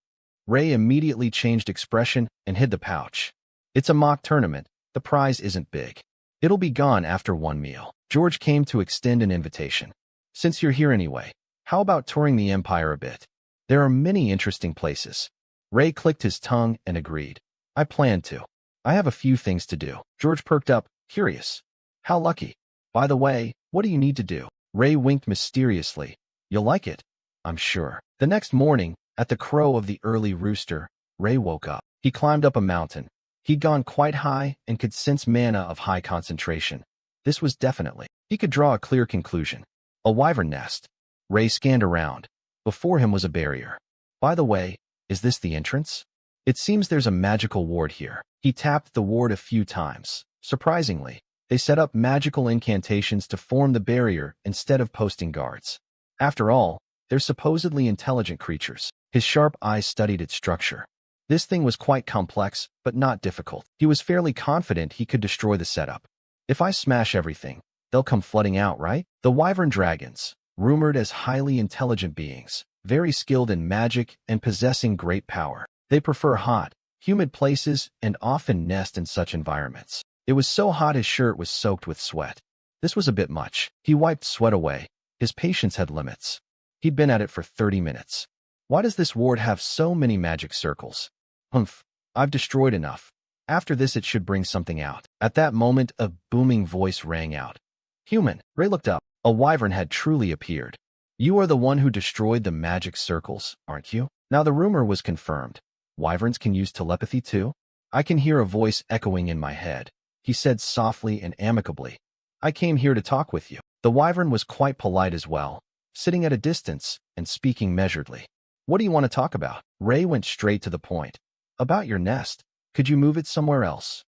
Ray immediately changed expression and hid the pouch. It's a mock tournament. The prize isn't big. It'll be gone after one meal. George came to extend an invitation. Since you're here anyway, how about touring the empire a bit? There are many interesting places. Ray clicked his tongue and agreed. I plan to. I have a few things to do. George perked up, curious. How lucky. By the way, what do you need to do? Ray winked mysteriously. You'll like it, I'm sure. The next morning, at the crow of the early rooster, Ray woke up. He climbed up a mountain. He'd gone quite high and could sense mana of high concentration. This was definitely. He could draw a clear conclusion. A wyvern nest. Ray scanned around. Before him was a barrier. By the way, is this the entrance? It seems there's a magical ward here. He tapped the ward a few times. Surprisingly, they set up magical incantations to form the barrier instead of posting guards. After all, they're supposedly intelligent creatures. His sharp eyes studied its structure. This thing was quite complex, but not difficult. He was fairly confident he could destroy the setup. If I smash everything, they'll come flooding out, right? The wyvern dragons, rumored as highly intelligent beings, very skilled in magic and possessing great power. They prefer hot, humid places and often nest in such environments. It was so hot his shirt was soaked with sweat. This was a bit much. He wiped sweat away. His patience had limits. He'd been at it for 30 minutes. Why does this ward have so many magic circles? Humph, I've destroyed enough. After this it should bring something out. At that moment a booming voice rang out. Human. Ray looked up. A wyvern had truly appeared. You are the one who destroyed the magic circles, aren't you? Now the rumor was confirmed. Wyverns can use telepathy too? I can hear a voice echoing in my head. He said softly and amicably. I came here to talk with you. The wyvern was quite polite as well, sitting at a distance and speaking measuredly. What do you want to talk about? Ray went straight to the point. About your nest. Could you move it somewhere else?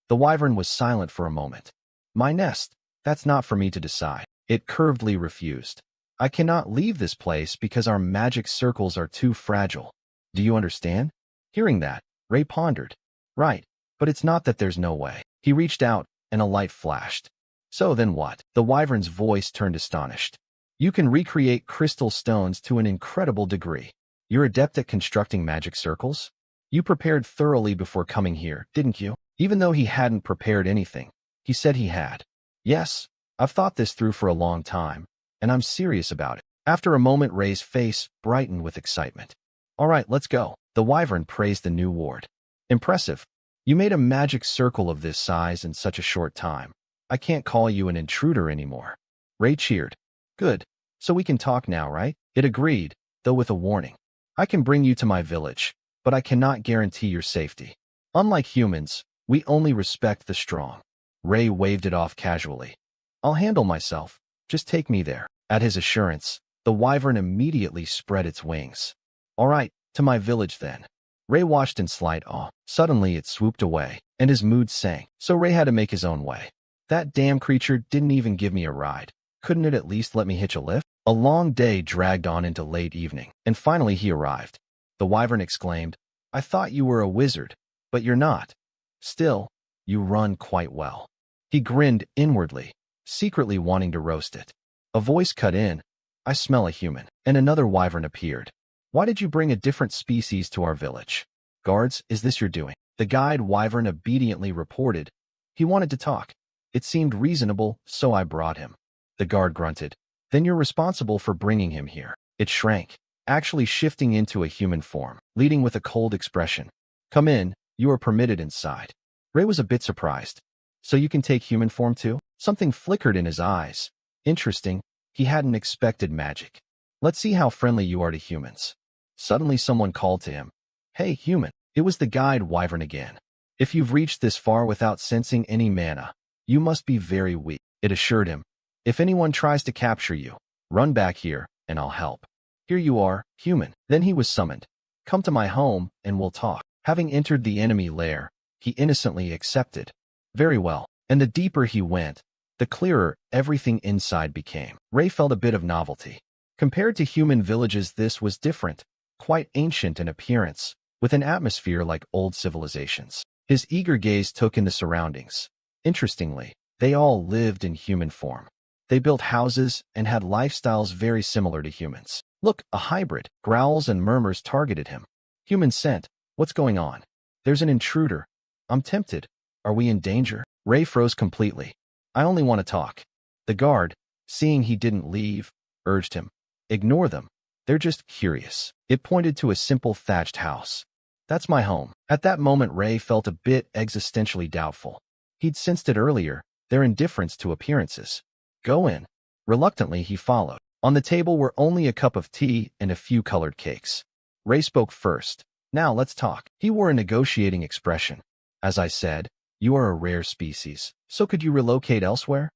The wyvern was silent for a moment. My nest? That's not for me to decide. It curvedly refused. I cannot leave this place because our magic circles are too fragile. Do you understand? Hearing that, Ray pondered. Right, but it's not that there's no way. He reached out, and a light flashed. So then what? The wyvern's voice turned astonished. You can recreate crystal stones to an incredible degree. You're adept at constructing magic circles? You prepared thoroughly before coming here, didn't you? Even though he hadn't prepared anything, he said he had. Yes, I've thought this through for a long time, and I'm serious about it. After a moment, Ray's face brightened with excitement. All right, let's go. The wyvern praised the new ward. Impressive. You made a magic circle of this size in such a short time. I can't call you an intruder anymore. Ray cheered. Good. So we can talk now, right? It agreed, though with a warning. I can bring you to my village, but I cannot guarantee your safety. Unlike humans, we only respect the strong. Ray waved it off casually. I'll handle myself. Just take me there. At his assurance, the wyvern immediately spread its wings. All right, to my village then. Ray watched in slight awe. Suddenly it swooped away, and his mood sank, so Ray had to make his own way. That damn creature didn't even give me a ride. Couldn't it at least let me hitch a lift? A long day dragged on into late evening, and finally he arrived. The wyvern exclaimed, I thought you were a wizard, but you're not. Still, you run quite well. He grinned inwardly, secretly wanting to roast it. A voice cut in. I smell a human, and another wyvern appeared. Why did you bring a different species to our village? Guards, is this your doing? The guide wyvern obediently reported. He wanted to talk. It seemed reasonable, so I brought him. The guard grunted. Then you're responsible for bringing him here. It shrank, actually shifting into a human form, leading with a cold expression. Come in, you are permitted inside. Ray was a bit surprised. So you can take human form too? Something flickered in his eyes. Interesting, he hadn't expected magic. Let's see how friendly you are to humans. Suddenly someone called to him. Hey, human. It was the guide wyvern again. If you've reached this far without sensing any mana, you must be very weak, it assured him. If anyone tries to capture you, run back here, and I'll help. Here you are, human. Then he was summoned. Come to my home, and we'll talk. Having entered the enemy lair, he innocently accepted. Very well. And the deeper he went, the clearer everything inside became. Ray felt a bit of novelty. Compared to human villages, this was different, quite ancient in appearance, with an atmosphere like old civilizations. His eager gaze took in the surroundings. Interestingly, they all lived in human form. They built houses and had lifestyles very similar to humans. Look, a hybrid. Growls and murmurs targeted him. Human scent. What's going on? There's an intruder. I'm tempted. Are we in danger? Ray froze completely. I only want to talk. The guard, seeing he didn't leave, urged him. Ignore them. They're just curious. It pointed to a simple thatched house. That's my home. At that moment, Ray felt a bit existentially doubtful. He'd sensed it earlier, their indifference to appearances. Go in. Reluctantly, he followed. On the table were only a cup of tea and a few colored cakes. Ray spoke first. Now let's talk. He wore a negotiating expression. As I said, you are a rare species, so could you relocate elsewhere?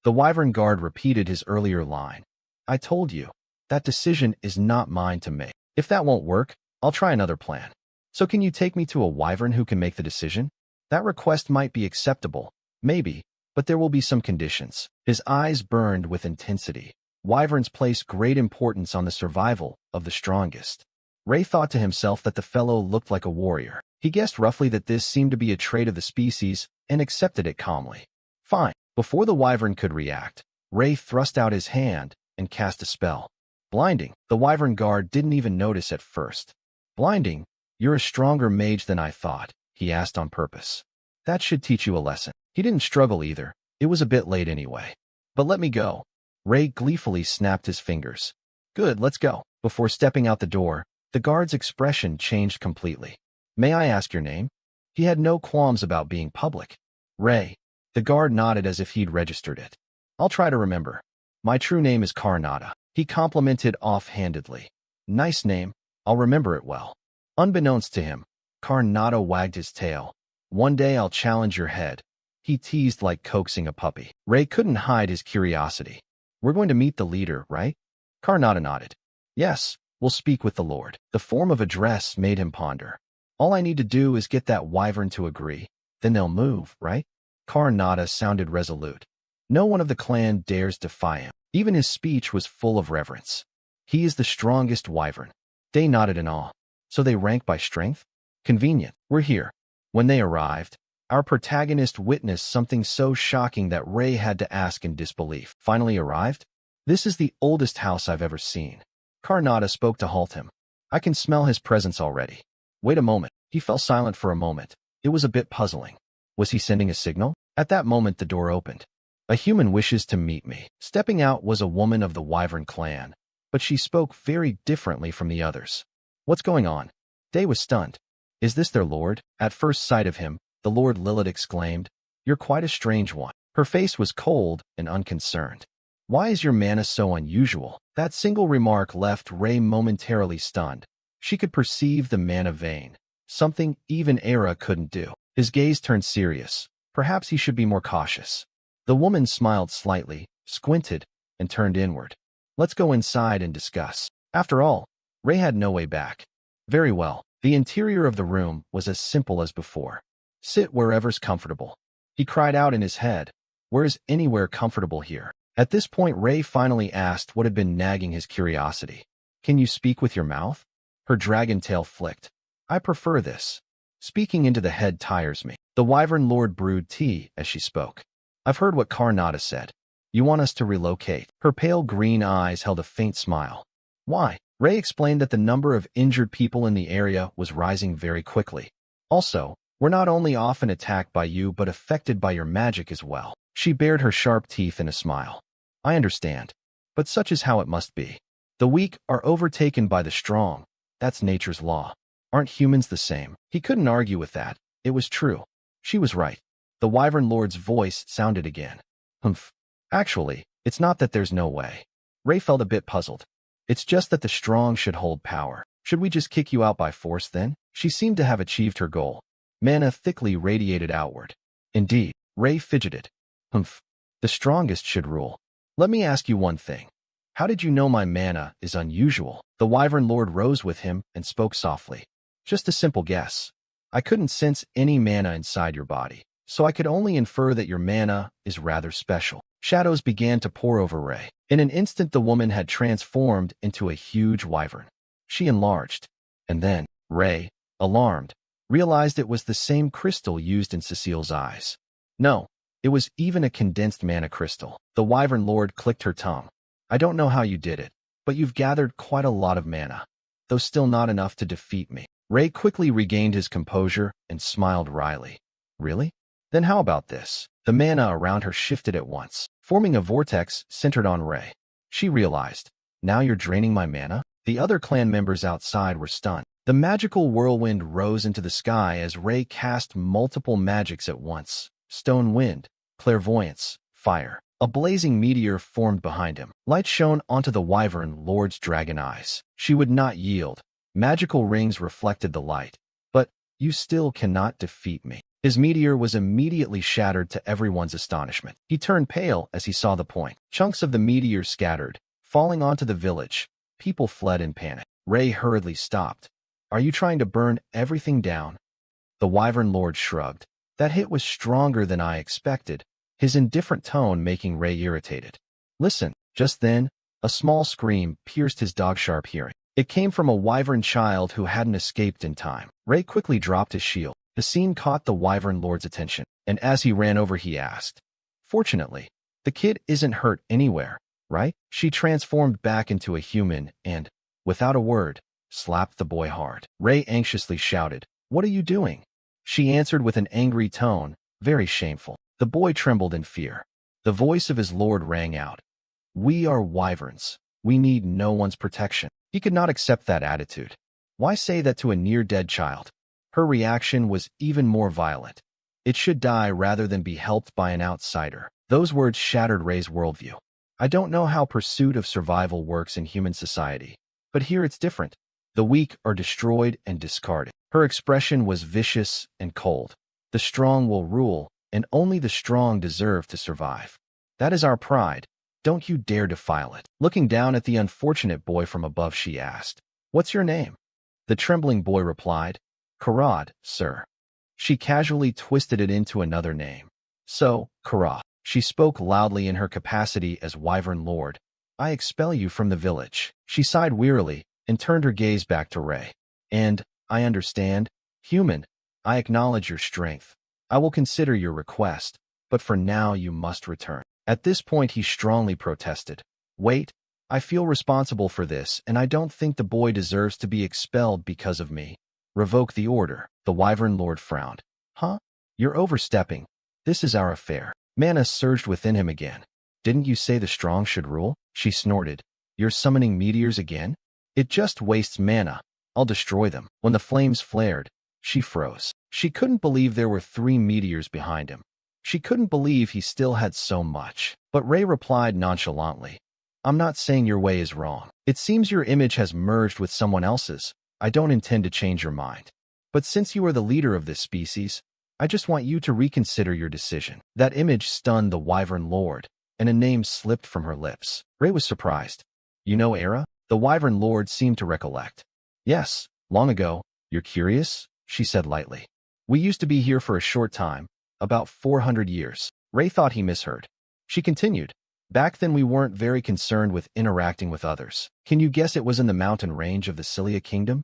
The wyvern guard repeated his earlier line. I told you, that decision is not mine to make. If that won't work, I'll try another plan. So can you take me to a wyvern who can make the decision? That request might be acceptable, maybe, but there will be some conditions. His eyes burned with intensity. Wyverns place great importance on the survival of the strongest. Ray thought to himself that the fellow looked like a warrior. He guessed roughly that this seemed to be a trait of the species and accepted it calmly. Fine. Before the wyvern could react, Ray thrust out his hand and cast a spell. Blinding. The wyvern guard didn't even notice at first. Blinding? You're a stronger mage than I thought, he asked on purpose. That should teach you a lesson. He didn't struggle either. It was a bit late anyway. But let me go. Ray gleefully snapped his fingers. Good, let's go. Before stepping out the door, the guard's expression changed completely. May I ask your name? He had no qualms about being public. Ray. The guard nodded as if he'd registered it. I'll try to remember. My true name is Karnata. He complimented offhandedly. Nice name. I'll remember it well. Unbeknownst to him, Karnata wagged his tail. One day I'll challenge your head. He teased like coaxing a puppy. Ray couldn't hide his curiosity. We're going to meet the leader, right? Karnata nodded. Yes, we'll speak with the Lord. The form of address made him ponder. All I need to do is get that wyvern to agree. Then they'll move, right? Karnata sounded resolute. No one of the clan dares defy him. Even his speech was full of reverence. He is the strongest wyvern. They nodded in awe. So they rank by strength? Convenient. We're here. When they arrived, our protagonist witnessed something so shocking that Ray had to ask in disbelief. Finally arrived? This is the oldest house I've ever seen. Karnata spoke to halt him. I can smell his presence already. Wait a moment. He fell silent for a moment. It was a bit puzzling. Was he sending a signal? At that moment the door opened. A human wishes to meet me. Stepping out was a woman of the Wyvern clan, but she spoke very differently from the others. What's going on? Day was stunned. Is this their lord? At first sight of him, the Lord Lilith exclaimed, You're quite a strange one. Her face was cold and unconcerned. Why is your mana so unusual? That single remark left Ray momentarily stunned. She could perceive the mana vein, something even Era couldn't do. His gaze turned serious. Perhaps he should be more cautious. The woman smiled slightly, squinted, and turned inward. Let's go inside and discuss. After all, Ray had no way back. Very well. The interior of the room was as simple as before. Sit wherever's comfortable. He cried out in his head. Where's anywhere comfortable here? At this point, Ray finally asked what had been nagging his curiosity. Can you speak with your mouth? Her dragon tail flicked. I prefer this. Speaking into the head tires me. The Wyvern Lord brewed tea as she spoke. I've heard what Karnata said. You want us to relocate? Her pale green eyes held a faint smile. Why? Ray explained that the number of injured people in the area was rising very quickly. Also, we're not only often attacked by you but affected by your magic as well. She bared her sharp teeth in a smile. I understand. But such is how it must be. The weak are overtaken by the strong. That's nature's law. Aren't humans the same? He couldn't argue with that. It was true. She was right. The Wyvern Lord's voice sounded again. Humph. Actually, it's not that there's no way. Ray felt a bit puzzled. It's just that the strong should hold power. Should we just kick you out by force then? She seemed to have achieved her goal. Mana thickly radiated outward. Indeed, Ray fidgeted. Humph. The strongest should rule. Let me ask you one thing. How did you know my mana is unusual? The Wyvern Lord rose with him and spoke softly. Just a simple guess. I couldn't sense any mana inside your body, so I could only infer that your mana is rather special. Shadows began to pour over Ray. In an instant the woman had transformed into a huge wyvern. She enlarged. And then, Ray, alarmed, realized it was the same crystal used in Cecile's eyes. No, it was even a condensed mana crystal. The Wyvern Lord clicked her tongue. I don't know how you did it, but you've gathered quite a lot of mana, though still not enough to defeat me. Ray quickly regained his composure and smiled wryly. Really? Then how about this? The mana around her shifted at once, forming a vortex centered on Ray. She realized, now you're draining my mana? The other clan members outside were stunned. The magical whirlwind rose into the sky as Ray cast multiple magics at once. Stone wind, clairvoyance, fire. A blazing meteor formed behind him. Light shone onto the Wyvern Lord's dragon eyes. She would not yield. Magical rings reflected the light. But you still cannot defeat me. His meteor was immediately shattered to everyone's astonishment. He turned pale as he saw the point. Chunks of the meteor scattered, falling onto the village. People fled in panic. Ray hurriedly stopped. Are you trying to burn everything down? The Wyvern Lord shrugged. That hit was stronger than I expected, his indifferent tone making Ray irritated. Listen. Just then, a small scream pierced his dog-sharp hearing. It came from a wyvern child who hadn't escaped in time. Ray quickly dropped his shield. The scene caught the Wyvern Lord's attention, and as he ran over he asked, Fortunately, the kid isn't hurt anywhere, right? She transformed back into a human and, without a word, slapped the boy hard. Ray anxiously shouted, "What are you doing?" She answered with an angry tone, very shameful. The boy trembled in fear. The voice of his lord rang out. "We are wyverns. We need no one's protection." He could not accept that attitude. Why say that to a near-dead child? Her reaction was even more violent. It should die rather than be helped by an outsider. Those words shattered Ray's worldview. I don't know how pursuit of survival works in human society, but here it's different. The weak are destroyed and discarded. Her expression was vicious and cold. The strong will rule, and only the strong deserve to survive. That is our pride. Don't you dare defile it. Looking down at the unfortunate boy from above, she asked, "What's your name?" The trembling boy replied, "Karad, sir." She casually twisted it into another name. "So, Karad." She spoke loudly in her capacity as Wyvern Lord. "I expel you from the village." She sighed wearily and turned her gaze back to Ray. "And, I understand, human, I acknowledge your strength. I will consider your request, but for now you must return." At this point he strongly protested. "Wait, I feel responsible for this, and I don't think the boy deserves to be expelled because of me. Revoke the order." The Wyvern Lord frowned. "Huh? You're overstepping. This is our affair." Mana surged within him again. "Didn't you say the strong should rule?" She snorted. "You're summoning meteors again? It just wastes mana. I'll destroy them." When the flames flared, she froze. She couldn't believe there were 3 meteors behind him. She couldn't believe he still had so much. But Ray replied nonchalantly, "I'm not saying your way is wrong. It seems your image has merged with someone else's. I don't intend to change your mind. But since you are the leader of this species, I just want you to reconsider your decision." That image stunned the Wyvern Lord, and a name slipped from her lips. Ray was surprised. "You know Era?" The Wyvern Lord seemed to recollect. "Yes, long ago. You're curious?" she said lightly. "We used to be here for a short time, about 400 years. Ray thought he misheard. She continued, "Back then we weren't very concerned with interacting with others. Can you guess it was in the mountain range of the Cilia Kingdom?"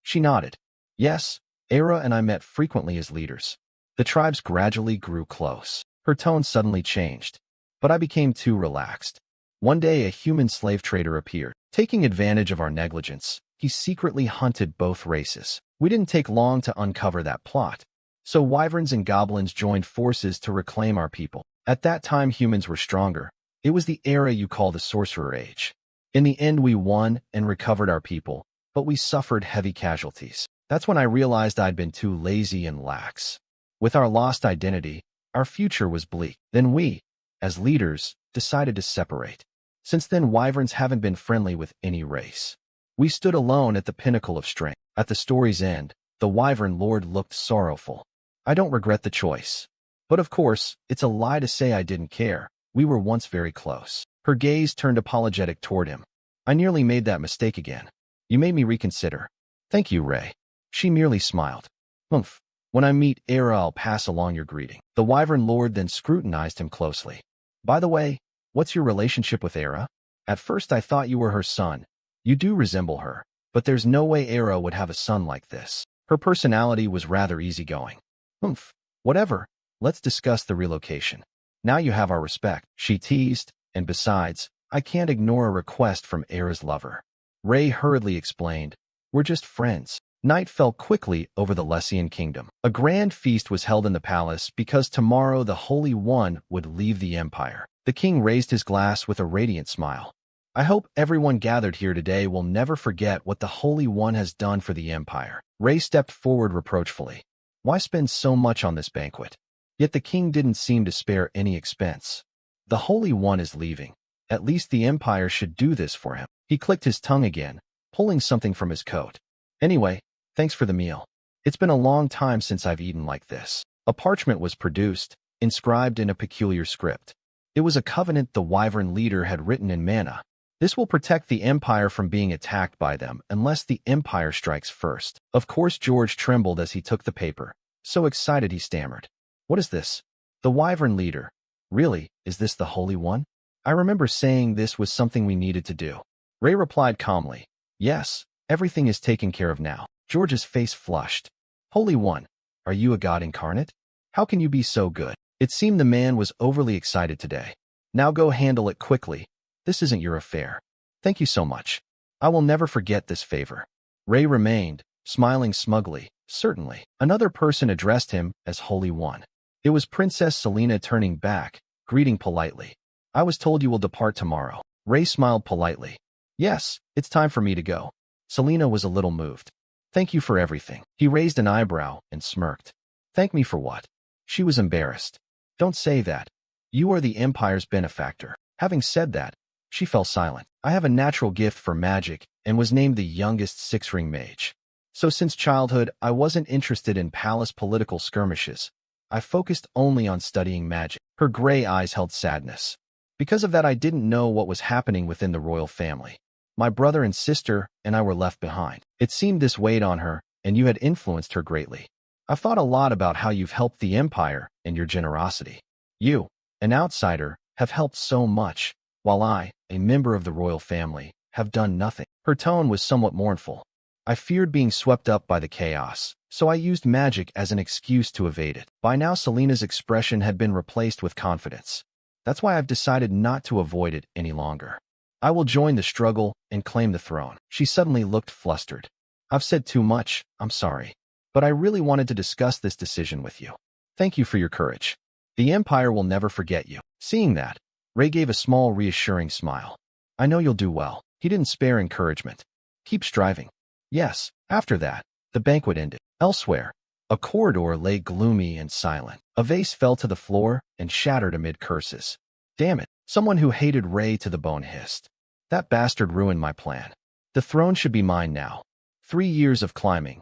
She nodded. "Yes, Era and I met frequently as leaders. The tribes gradually grew close." Her tone suddenly changed, but I became too relaxed. One day a human slave trader appeared. Taking advantage of our negligence, he secretly hunted both races. We didn't take long to uncover that plot. So wyverns and goblins joined forces to reclaim our people. At that time humans were stronger. It was the era you call the Sorcerer Age. In the end we won and recovered our people, but we suffered heavy casualties. That's when I realized I'd been too lazy and lax. With our lost identity, our future was bleak. Then we, as leaders, decided to separate. Since then wyverns haven't been friendly with any race. We stood alone at the pinnacle of strength. At the story's end, the Wyvern Lord looked sorrowful. "I don't regret the choice. But of course, it's a lie to say I didn't care. We were once very close." Her gaze turned apologetic toward him. "I nearly made that mistake again. You made me reconsider." "Thank you, Ray." She merely smiled. "Humph. When I meet Era, I'll pass along your greeting." The Wyvern Lord then scrutinized him closely. "By the way, what's your relationship with Era? At first I thought you were her son. You do resemble her, but there's no way Era would have a son like this." Her personality was rather easygoing. "Humph. Whatever. Let's discuss the relocation. Now you have our respect," she teased, "and besides, I can't ignore a request from Era's lover." Ray hurriedly explained, "We're just friends." Night fell quickly over the Lessian kingdom. A grand feast was held in the palace because tomorrow the Holy One would leave the empire. The king raised his glass with a radiant smile. "I hope everyone gathered here today will never forget what the Holy One has done for the empire." Ray stepped forward reproachfully. Why spend so much on this banquet? Yet the king didn't seem to spare any expense. The Holy One is leaving. At least the empire should do this for him. He clicked his tongue again, pulling something from his coat. "Anyway, thanks for the meal. It's been a long time since I've eaten like this." A parchment was produced, inscribed in a peculiar script. It was a covenant the Wyvern leader had written in Manhwa. This will protect the Empire from being attacked by them unless the Empire strikes first. Of course George trembled as he took the paper. So excited he stammered. "What is this?" The Wyvern leader. "Really, is this the Holy One? I remember saying this was something we needed to do." Ray replied calmly. "Yes, everything is taken care of now." George's face flushed. "Holy One, are you a god incarnate? How can you be so good?" It seemed the man was overly excited today. Now go handle it quickly. This isn't your affair. Thank you so much. I will never forget this favor. Ray remained, smiling smugly. Certainly. Another person addressed him as Holy One. It was Princess Selena turning back, greeting politely. I was told you will depart tomorrow. Ray smiled politely. Yes, it's time for me to go. Selena was a little moved. Thank you for everything. He raised an eyebrow and smirked. Thank me for what? She was embarrassed. Don't say that. You are the Empire's benefactor. Having said that, she fell silent. I have a natural gift for magic and was named the youngest six-ring mage. So since childhood, I wasn't interested in palace political skirmishes. I focused only on studying magic. Her gray eyes held sadness. Because of that, I didn't know what was happening within the royal family. My brother and sister and I were left behind. It seemed this weighed on her, and you had influenced her greatly. I've thought a lot about how you've helped the Empire and your generosity. You, an outsider, have helped so much, while I, a member of the royal family, have done nothing. Her tone was somewhat mournful. I feared being swept up by the chaos, so I used magic as an excuse to evade it. By now, Selena's expression had been replaced with confidence. That's why I've decided not to avoid it any longer. I will join the struggle and claim the throne. She suddenly looked flustered. I've said too much, I'm sorry. But I really wanted to discuss this decision with you. Thank you for your courage. The Empire will never forget you. Seeing that, Ray gave a small, reassuring smile. I know you'll do well. He didn't spare encouragement. Keep striving. Yes, after that, the banquet ended. Elsewhere, a corridor lay gloomy and silent. A vase fell to the floor and shattered amid curses. Damn it, someone who hated Ray to the bone hissed. That bastard ruined my plan. The throne should be mine now. 3 years of climbing.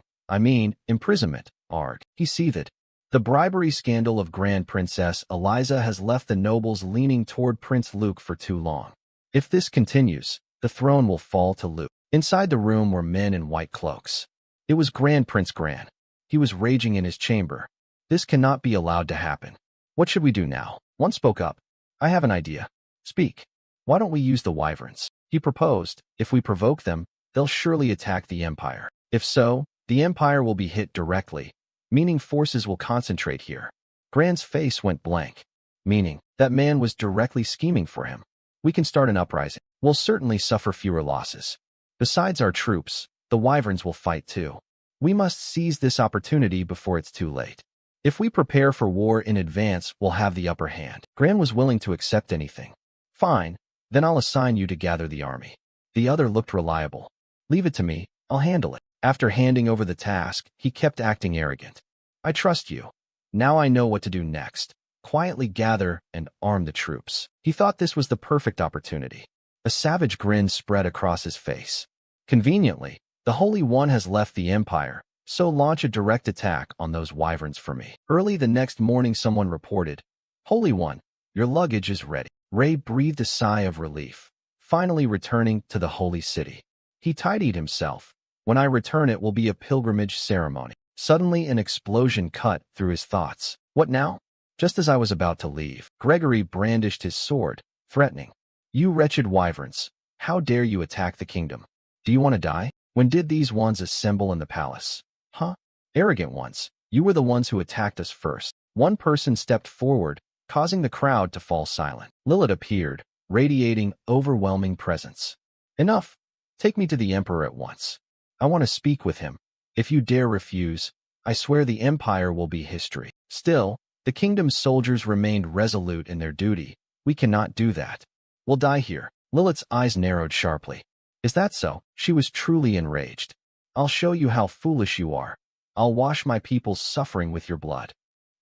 Imprisonment. Arg. He seethed. The bribery scandal of Grand Princess Eliza has left the nobles leaning toward Prince Luke for too long. If this continues, the throne will fall to Luke. Inside the room were men in white cloaks. It was Grand Prince Gran. He was raging in his chamber. This cannot be allowed to happen. What should we do now? One spoke up. I have an idea. Speak. Why don't we use the wyverns? He proposed. If we provoke them, they'll surely attack the Empire. If so, the Empire will be hit directly, meaning forces will concentrate here. Gran's face went blank, meaning that man was directly scheming for him. We can start an uprising. We'll certainly suffer fewer losses. Besides our troops, the wyverns will fight too. We must seize this opportunity before it's too late. If we prepare for war in advance, we'll have the upper hand. Gran was willing to accept anything. Fine, then I'll assign you to gather the army. The other looked reliable. Leave it to me, I'll handle it. After handing over the task, he kept acting arrogant. I trust you. Now I know what to do next. Quietly gather and arm the troops. He thought this was the perfect opportunity. A savage grin spread across his face. Conveniently, the Holy One has left the Empire, so launch a direct attack on those wyverns for me. Early the next morning someone reported, Holy One, your luggage is ready. Ray breathed a sigh of relief, finally returning to the holy city. He tidied himself. When I return it will be a pilgrimage ceremony. Suddenly an explosion cut through his thoughts. What now? Just as I was about to leave, Gregory brandished his sword, threatening. You wretched wyverns, how dare you attack the kingdom? Do you want to die? When did these ones assemble in the palace? Huh? Arrogant ones. You were the ones who attacked us first. One person stepped forward, causing the crowd to fall silent. Lilith appeared, radiating overwhelming presence. Enough. Take me to the Emperor at once. I want to speak with him. If you dare refuse, I swear the Empire will be history. Still, the kingdom's soldiers remained resolute in their duty. We cannot do that. We'll die here. Lilith's eyes narrowed sharply. Is that so? She was truly enraged. I'll show you how foolish you are. I'll wash my people's suffering with your blood.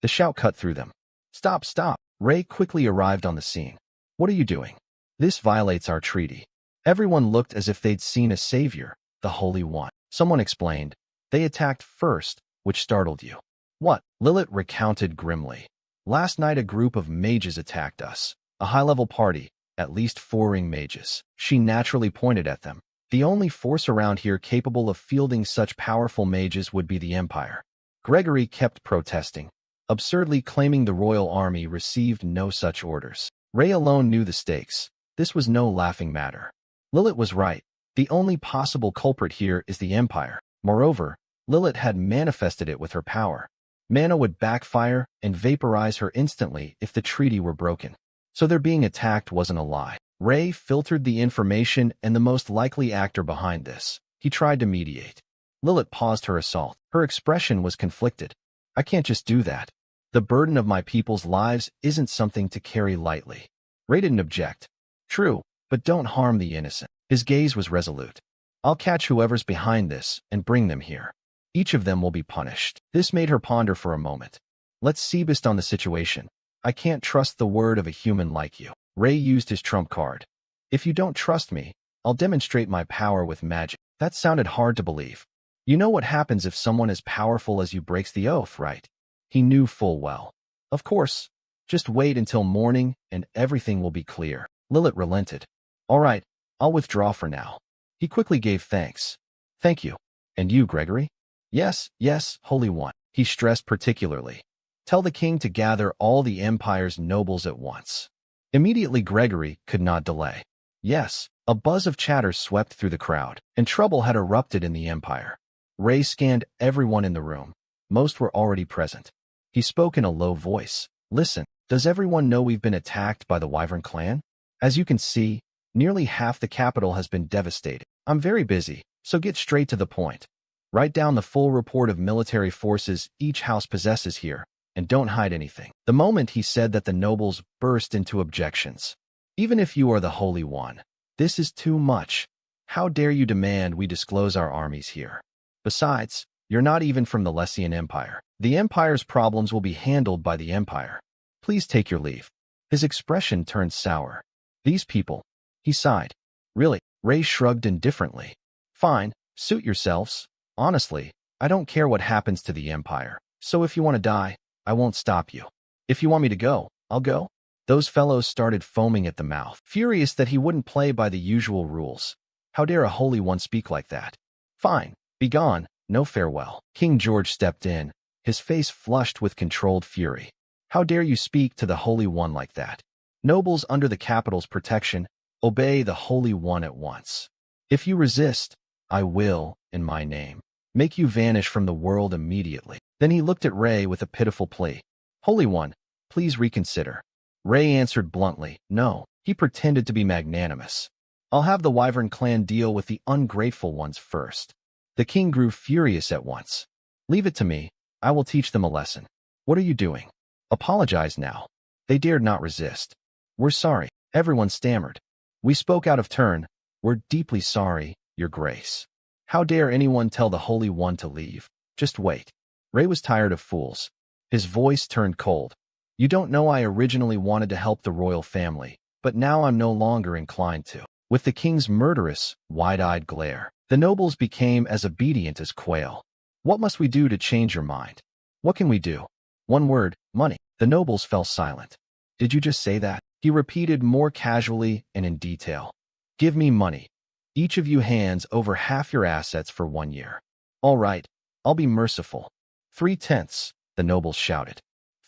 The shout cut through them. Stop, stop. Ray quickly arrived on the scene. What are you doing? This violates our treaty. Everyone looked as if they'd seen a savior, the Holy One. Someone explained. They attacked first, which startled you. What? Lilith recounted grimly. Last night a group of mages attacked us. A high-level party, at least 4-ring mages. She naturally pointed at them. The only force around here capable of fielding such powerful mages would be the Empire. Gregory kept protesting, absurdly claiming the royal army received no such orders. Ray alone knew the stakes. This was no laughing matter. Lilith was right. The only possible culprit here is the Empire. Moreover, Lilith had manifested it with her power. Mana would backfire and vaporize her instantly if the treaty were broken. So their being attacked wasn't a lie. Ray filtered the information and the most likely actor behind this. He tried to mediate. Lilith paused her assault. Her expression was conflicted. I can't just do that. The burden of my people's lives isn't something to carry lightly. Ray didn't object. True, but don't harm the innocent. His gaze was resolute. I'll catch whoever's behind this and bring them here. Each of them will be punished. This made her ponder for a moment. Let's Seabist on the situation. I can't trust the word of a human like you. Ray used his trump card. If you don't trust me, I'll demonstrate my power with magic. That sounded hard to believe. You know what happens if someone as powerful as you breaks the oath, right? He knew full well. Of course. Just wait until morning and everything will be clear. Lilith relented. All right, I'll withdraw for now. He quickly gave thanks. Thank you. And you, Gregory? Yes, yes, Holy One. He stressed particularly. Tell the king to gather all the empire's nobles at once. Immediately Gregory could not delay. Yes, a buzz of chatter swept through the crowd, and trouble had erupted in the empire. Ray scanned everyone in the room. Most were already present. He spoke in a low voice. Listen, does everyone know we've been attacked by the Wyvern clan? As you can see, nearly half the capital has been devastated. I'm very busy, so get straight to the point. Write down the full report of military forces each house possesses here, and don't hide anything. The moment he said that, the nobles burst into objections. Even if you are the Holy One, this is too much. How dare you demand we disclose our armies here? Besides, you're not even from the Lessian Empire. The Empire's problems will be handled by the Empire. Please take your leave. His expression turned sour. These people. He sighed. Really? Ray shrugged indifferently. Fine, suit yourselves. Honestly, I don't care what happens to the Empire. So if you want to die, I won't stop you. If you want me to go, I'll go. Those fellows started foaming at the mouth, furious that he wouldn't play by the usual rules. How dare a Holy One speak like that? Fine, be gone, no farewell. King George stepped in, his face flushed with controlled fury. How dare you speak to the Holy One like that? Nobles under the capital's protection, obey the Holy One at once. If you resist, I will, in my name, make you vanish from the world immediately. Then he looked at Ray with a pitiful plea. Holy One, please reconsider. Ray answered bluntly, no. He pretended to be magnanimous. I'll have the Wyvern clan deal with the ungrateful ones first. The king grew furious at once. Leave it to me. I will teach them a lesson. What are you doing? Apologize now. They dared not resist. We're sorry. Everyone stammered. We spoke out of turn. We're deeply sorry, Your Grace. How dare anyone tell the Holy One to leave? Just wait. Ray was tired of fools. His voice turned cold. You don't know I originally wanted to help the royal family, but now I'm no longer inclined to. With the king's murderous, wide-eyed glare, the nobles became as obedient as quail. What must we do to change your mind? What can we do? One word, money. The nobles fell silent. Did you just say that? He repeated more casually and in detail. Give me money. Each of you hands over half your assets for 1 year. All right, I'll be merciful. 3/10, the nobles shouted.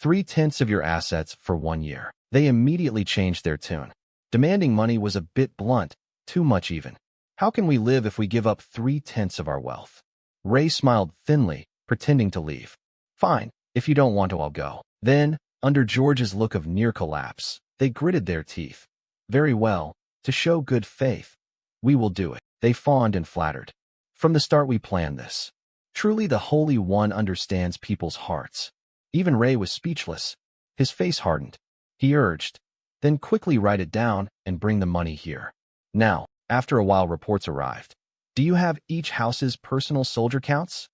3/10 of your assets for 1 year. They immediately changed their tune. Demanding money was a bit blunt, too much even. How can we live if we give up 3/10 of our wealth? Ray smiled thinly, pretending to leave. Fine, if you don't want to, I'll go. Then, under George's look of near collapse, they gritted their teeth. Very well, to show good faith. We will do it. They fawned and flattered. From the start we planned this. Truly the Holy One understands people's hearts. Even Ray was speechless. His face hardened. He urged, then quickly write it down and bring the money here. Now, after a while reports arrived. Do you have each house's personal soldier counts?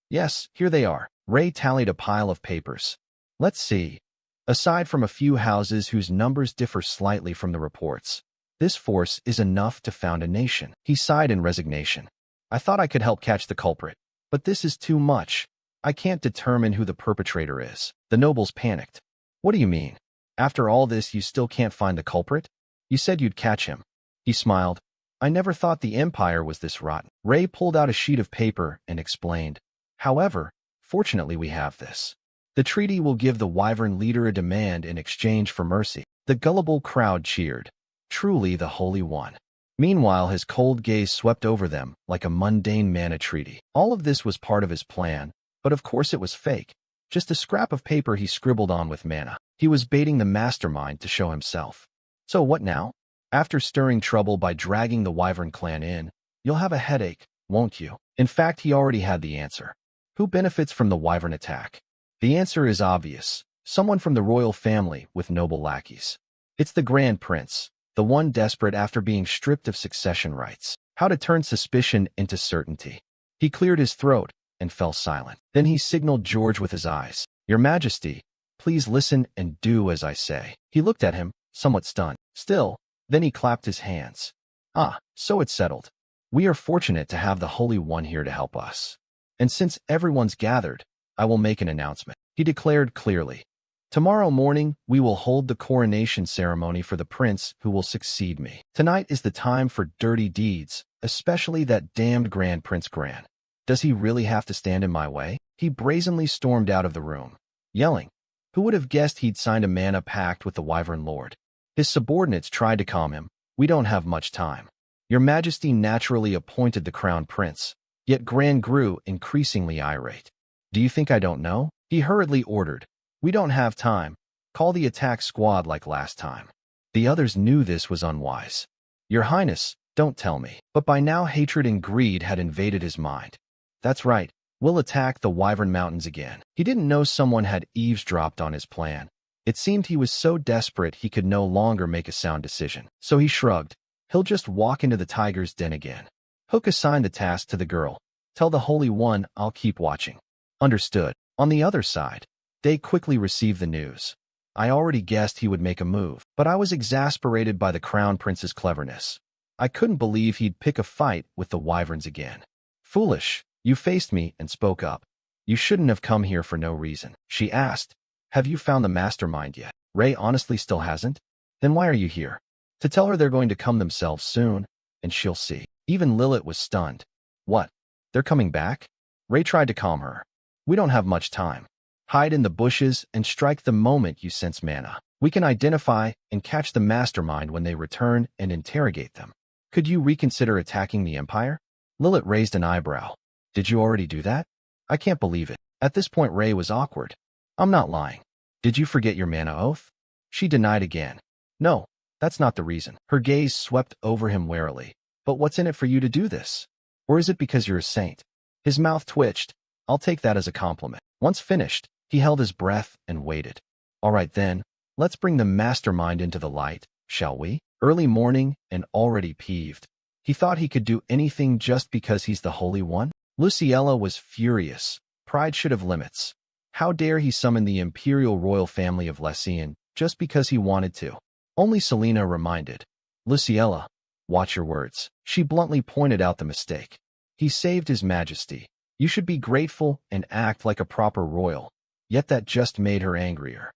Yes, here they are. Ray tallied a pile of papers. Let's see. Aside from a few houses whose numbers differ slightly from the reports, this force is enough to found a nation. He sighed in resignation. I thought I could help catch the culprit, but this is too much. I can't determine who the perpetrator is. The nobles panicked. What do you mean? After all this, you still can't find the culprit? You said you'd catch him. He smiled. I never thought the Empire was this rotten. Ray pulled out a sheet of paper and explained. However, fortunately we have this. The treaty will give the Wyvern leader a demand in exchange for mercy. The gullible crowd cheered. Truly the Holy One. Meanwhile, his cold gaze swept over them like a mundane mana treaty. All of this was part of his plan, but of course it was fake. just a scrap of paper he scribbled on with mana. He was baiting the mastermind to show himself. So what now? After stirring trouble by dragging the Wyvern clan in, you'll have a headache, won't you? In fact, he already had the answer. Who benefits from the Wyvern attack? The answer is obvious. Someone from the royal family with noble lackeys. It's the Grand Prince, the one desperate after being stripped of succession rights. How to turn suspicion into certainty. He cleared his throat and fell silent. Then he signaled George with his eyes. Your Majesty, please listen and do as I say. He looked at him, somewhat stunned. Still, then he clapped his hands. Ah, so it's settled. We are fortunate to have the Holy One here to help us. And since everyone's gathered, I will make an announcement. He declared clearly. Tomorrow morning, we will hold the coronation ceremony for the prince who will succeed me. Tonight is the time for dirty deeds, especially that damned Grand Prince Gran. Does he really have to stand in my way? He brazenly stormed out of the room, yelling. Who would have guessed he'd signed a mana pact with the Wyvern Lord? His subordinates tried to calm him. We don't have much time. Your Majesty naturally appointed the Crown Prince, yet Gran grew increasingly irate. Do you think I don't know? He hurriedly ordered. We don't have time. Call the attack squad like last time. The others knew this was unwise. Your Highness, don't tell me. But by now hatred and greed had invaded his mind. That's right. We'll attack the Wyvern Mountains again. He didn't know someone had eavesdropped on his plan. It seemed he was so desperate he could no longer make a sound decision. So he shrugged. He'll just walk into the tiger's den again. Hook assigned the task to the girl. Tell the Holy One I'll keep watching. Understood. On the other side, they quickly received the news. I already guessed he would make a move, but I was exasperated by the Crown Prince's cleverness. I couldn't believe he'd pick a fight with the Wyverns again. Foolish, you faced me and spoke up. You shouldn't have come here for no reason. She asked, have you found the mastermind yet? Ray honestly still hasn't? Then why are you here? To tell her they're going to come themselves soon, and she'll see. Even Lilith was stunned. What? They're coming back? Ray tried to calm her. We don't have much time. Hide in the bushes and strike the moment you sense mana. We can identify and catch the mastermind when they return and interrogate them. Could you reconsider attacking the Empire? Lilith raised an eyebrow. Did you already do that? I can't believe it. At this point Ray was awkward. I'm not lying. Did you forget your mana oath? She denied again. No, that's not the reason. Her gaze swept over him warily. But what's in it for you to do this? Or is it because you're a saint? His mouth twitched. I'll take that as a compliment. Once finished, he held his breath and waited. All right then, let's bring the mastermind into the light, shall we? Early morning and already peeved. He thought he could do anything just because he's the Holy One? Luciella was furious. Pride should have limits. How dare he summon the imperial royal family of Lessian just because he wanted to? Only Selena reminded. Luciella, watch your words. She bluntly pointed out the mistake. He saved his majesty. You should be grateful and act like a proper royal. Yet that just made her angrier.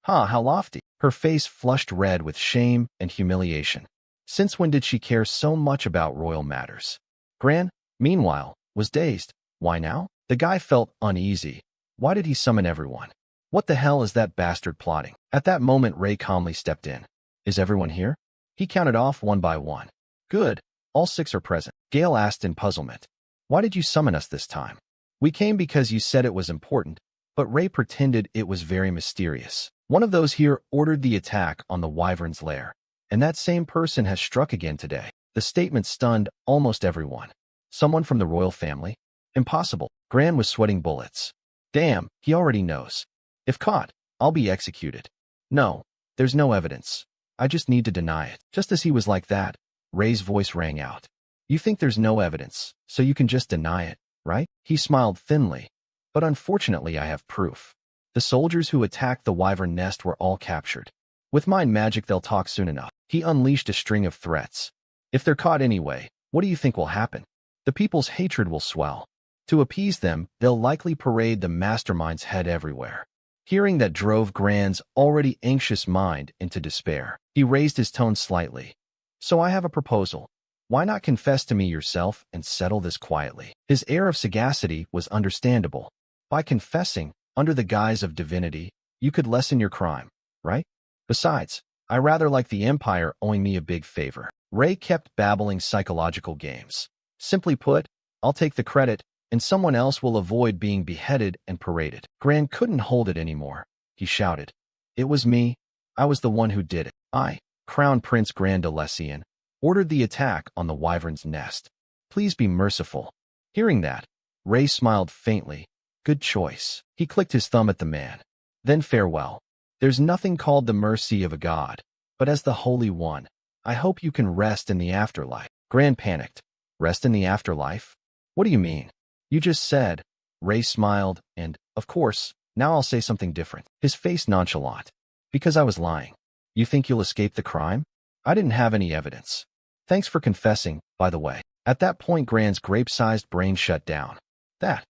How lofty. Her face flushed red with shame and humiliation. Since when did she care so much about royal matters? Gran, meanwhile, was dazed. Why now? The guy felt uneasy. Why did he summon everyone? What the hell is that bastard plotting? At that moment Ray calmly stepped in. Is everyone here? He counted off one by one. Good. All 6 are present. Gale asked in puzzlement. Why did you summon us this time? We came because you said it was important, but Ray pretended it was very mysterious. One of those here ordered the attack on the Wyvern's lair, and that same person has struck again today. The statement stunned almost everyone. Someone from the royal family? Impossible. Gran was sweating bullets. Damn, he already knows. If caught, I'll be executed. No, there's no evidence. I just need to deny it. Just as he was like that, Ray's voice rang out. You think there's no evidence, so you can just deny it, right? He smiled thinly. But unfortunately I have proof. The soldiers who attacked the Wyvern nest were all captured. With mind magic they'll talk soon enough. He unleashed a string of threats. If they're caught anyway, what do you think will happen? The people's hatred will swell. To appease them, they'll likely parade the mastermind's head everywhere. Hearing that drove Gran's already anxious mind into despair. He raised his tone slightly. So I have a proposal. Why not confess to me yourself and settle this quietly? His air of sagacity was understandable. By confessing, under the guise of divinity, you could lessen your crime, right? Besides, I rather like the Empire owing me a big favor. Ray kept babbling psychological games. Simply put, I'll take the credit, and someone else will avoid being beheaded and paraded. Gran couldn't hold it anymore. He shouted, "It was me. I was the one who did it. I, Crown Prince Grandalessian, ordered the attack on the wyvern's nest. Please be merciful." Hearing that, Ray smiled faintly. Good choice. He clicked his thumb at the man. Then farewell. There's nothing called the mercy of a god, but as the Holy One, I hope you can rest in the afterlife. Gran panicked. Rest in the afterlife? What do you mean? You just said. Ray smiled, and, of course, now I'll say something different. His face nonchalant. Because I was lying. You think you'll escape the crime? I didn't have any evidence. Thanks for confessing, by the way. At that point, Gran's grape-sized brain shut down.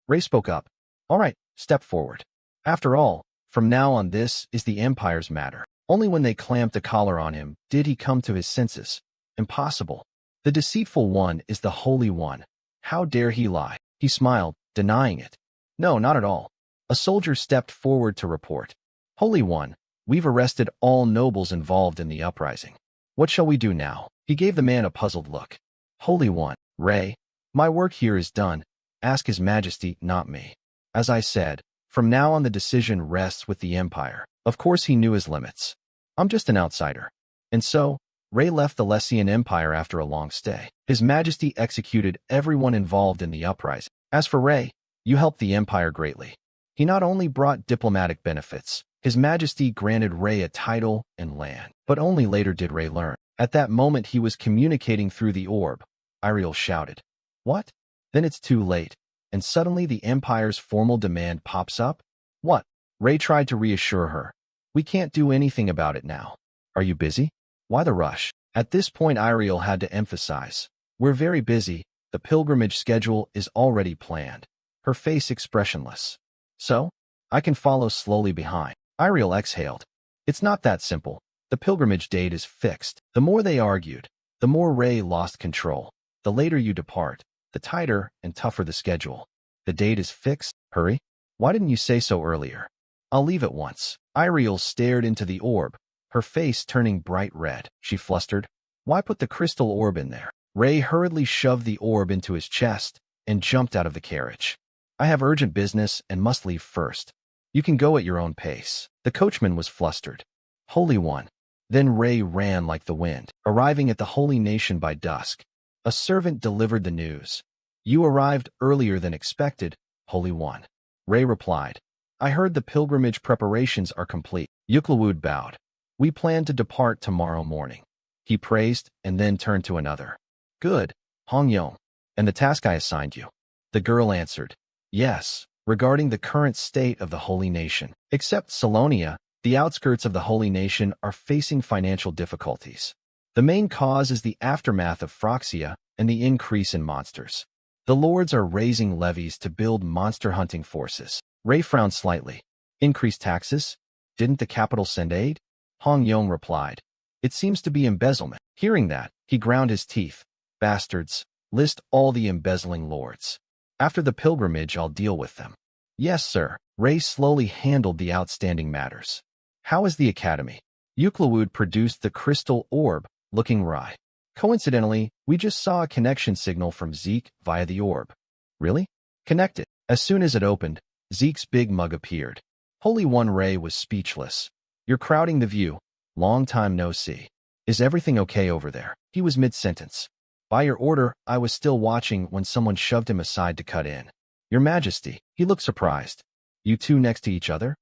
Ray spoke up. All right, step forward. After all, from now on this is the Empire's matter. Only when they clamped a collar on him did he come to his senses. Impossible. The deceitful one is the Holy One. How dare he lie? He smiled, denying it. No, not at all. A soldier stepped forward to report. Holy One, we've arrested all nobles involved in the uprising. What shall we do now? He gave the man a puzzled look. Holy One, Ray, my work here is done. Ask His Majesty, not me. As I said, from now on the decision rests with the Empire. Of course he knew his limits. I'm just an outsider. And so, Ray left the Lessian Empire after a long stay. His Majesty executed everyone involved in the uprising. As for Ray, you helped the Empire greatly. He not only brought diplomatic benefits, His Majesty granted Ray a title and land. But only later did Ray learn. At that moment he was communicating through the orb. Iriel shouted. What? Then it's too late. And suddenly the Empire's formal demand pops up? What? Ray tried to reassure her. We can't do anything about it now. Are you busy? Why the rush? At this point Iriel had to emphasize. We're very busy. The pilgrimage schedule is already planned. Her face expressionless. So? I can follow slowly behind. Iriel exhaled. It's not that simple. The pilgrimage date is fixed. The more they argued, the more Ray lost control. The later you depart, the tighter and tougher the schedule. The date is fixed? Hurry? Why didn't you say so earlier? I'll leave at once. Iriel stared into the orb, her face turning bright red. She flustered. Why put the crystal orb in there? Ray hurriedly shoved the orb into his chest and jumped out of the carriage. I have urgent business and must leave first. You can go at your own pace. The coachman was flustered. Holy One. Then Ray ran like the wind, arriving at the Holy Nation by dusk. A servant delivered the news. You arrived earlier than expected, Holy One. Ray replied. I heard the pilgrimage preparations are complete. Yuklawud bowed. We plan to depart tomorrow morning. He praised and then turned to another. Good, Hongyong. And the task I assigned you? The girl answered. Yes, regarding the current state of the Holy Nation. Except Salonia, the outskirts of the Holy Nation are facing financial difficulties. The main cause is the aftermath of Phroxia and the increase in monsters. The lords are raising levies to build monster hunting forces. Ray frowned slightly. Increased taxes? Didn't the capital send aid? Hong Yong replied. It seems to be embezzlement. Hearing that, he ground his teeth. Bastards, list all the embezzling lords. After the pilgrimage, I'll deal with them. Yes, sir. Ray slowly handled the outstanding matters. How is the academy? Yuklawud produced the crystal orb, looking wry. Coincidentally, we just saw a connection signal from Zeke via the orb. Really? Connected. As soon as it opened, Zeke's big mug appeared. Holy One. Ray was speechless. You're crowding the view. Long time no see. Is everything okay over there? He was mid-sentence. By your order, I was still watching when someone shoved him aside to cut in. Your Majesty. He looked surprised. You two next to each other?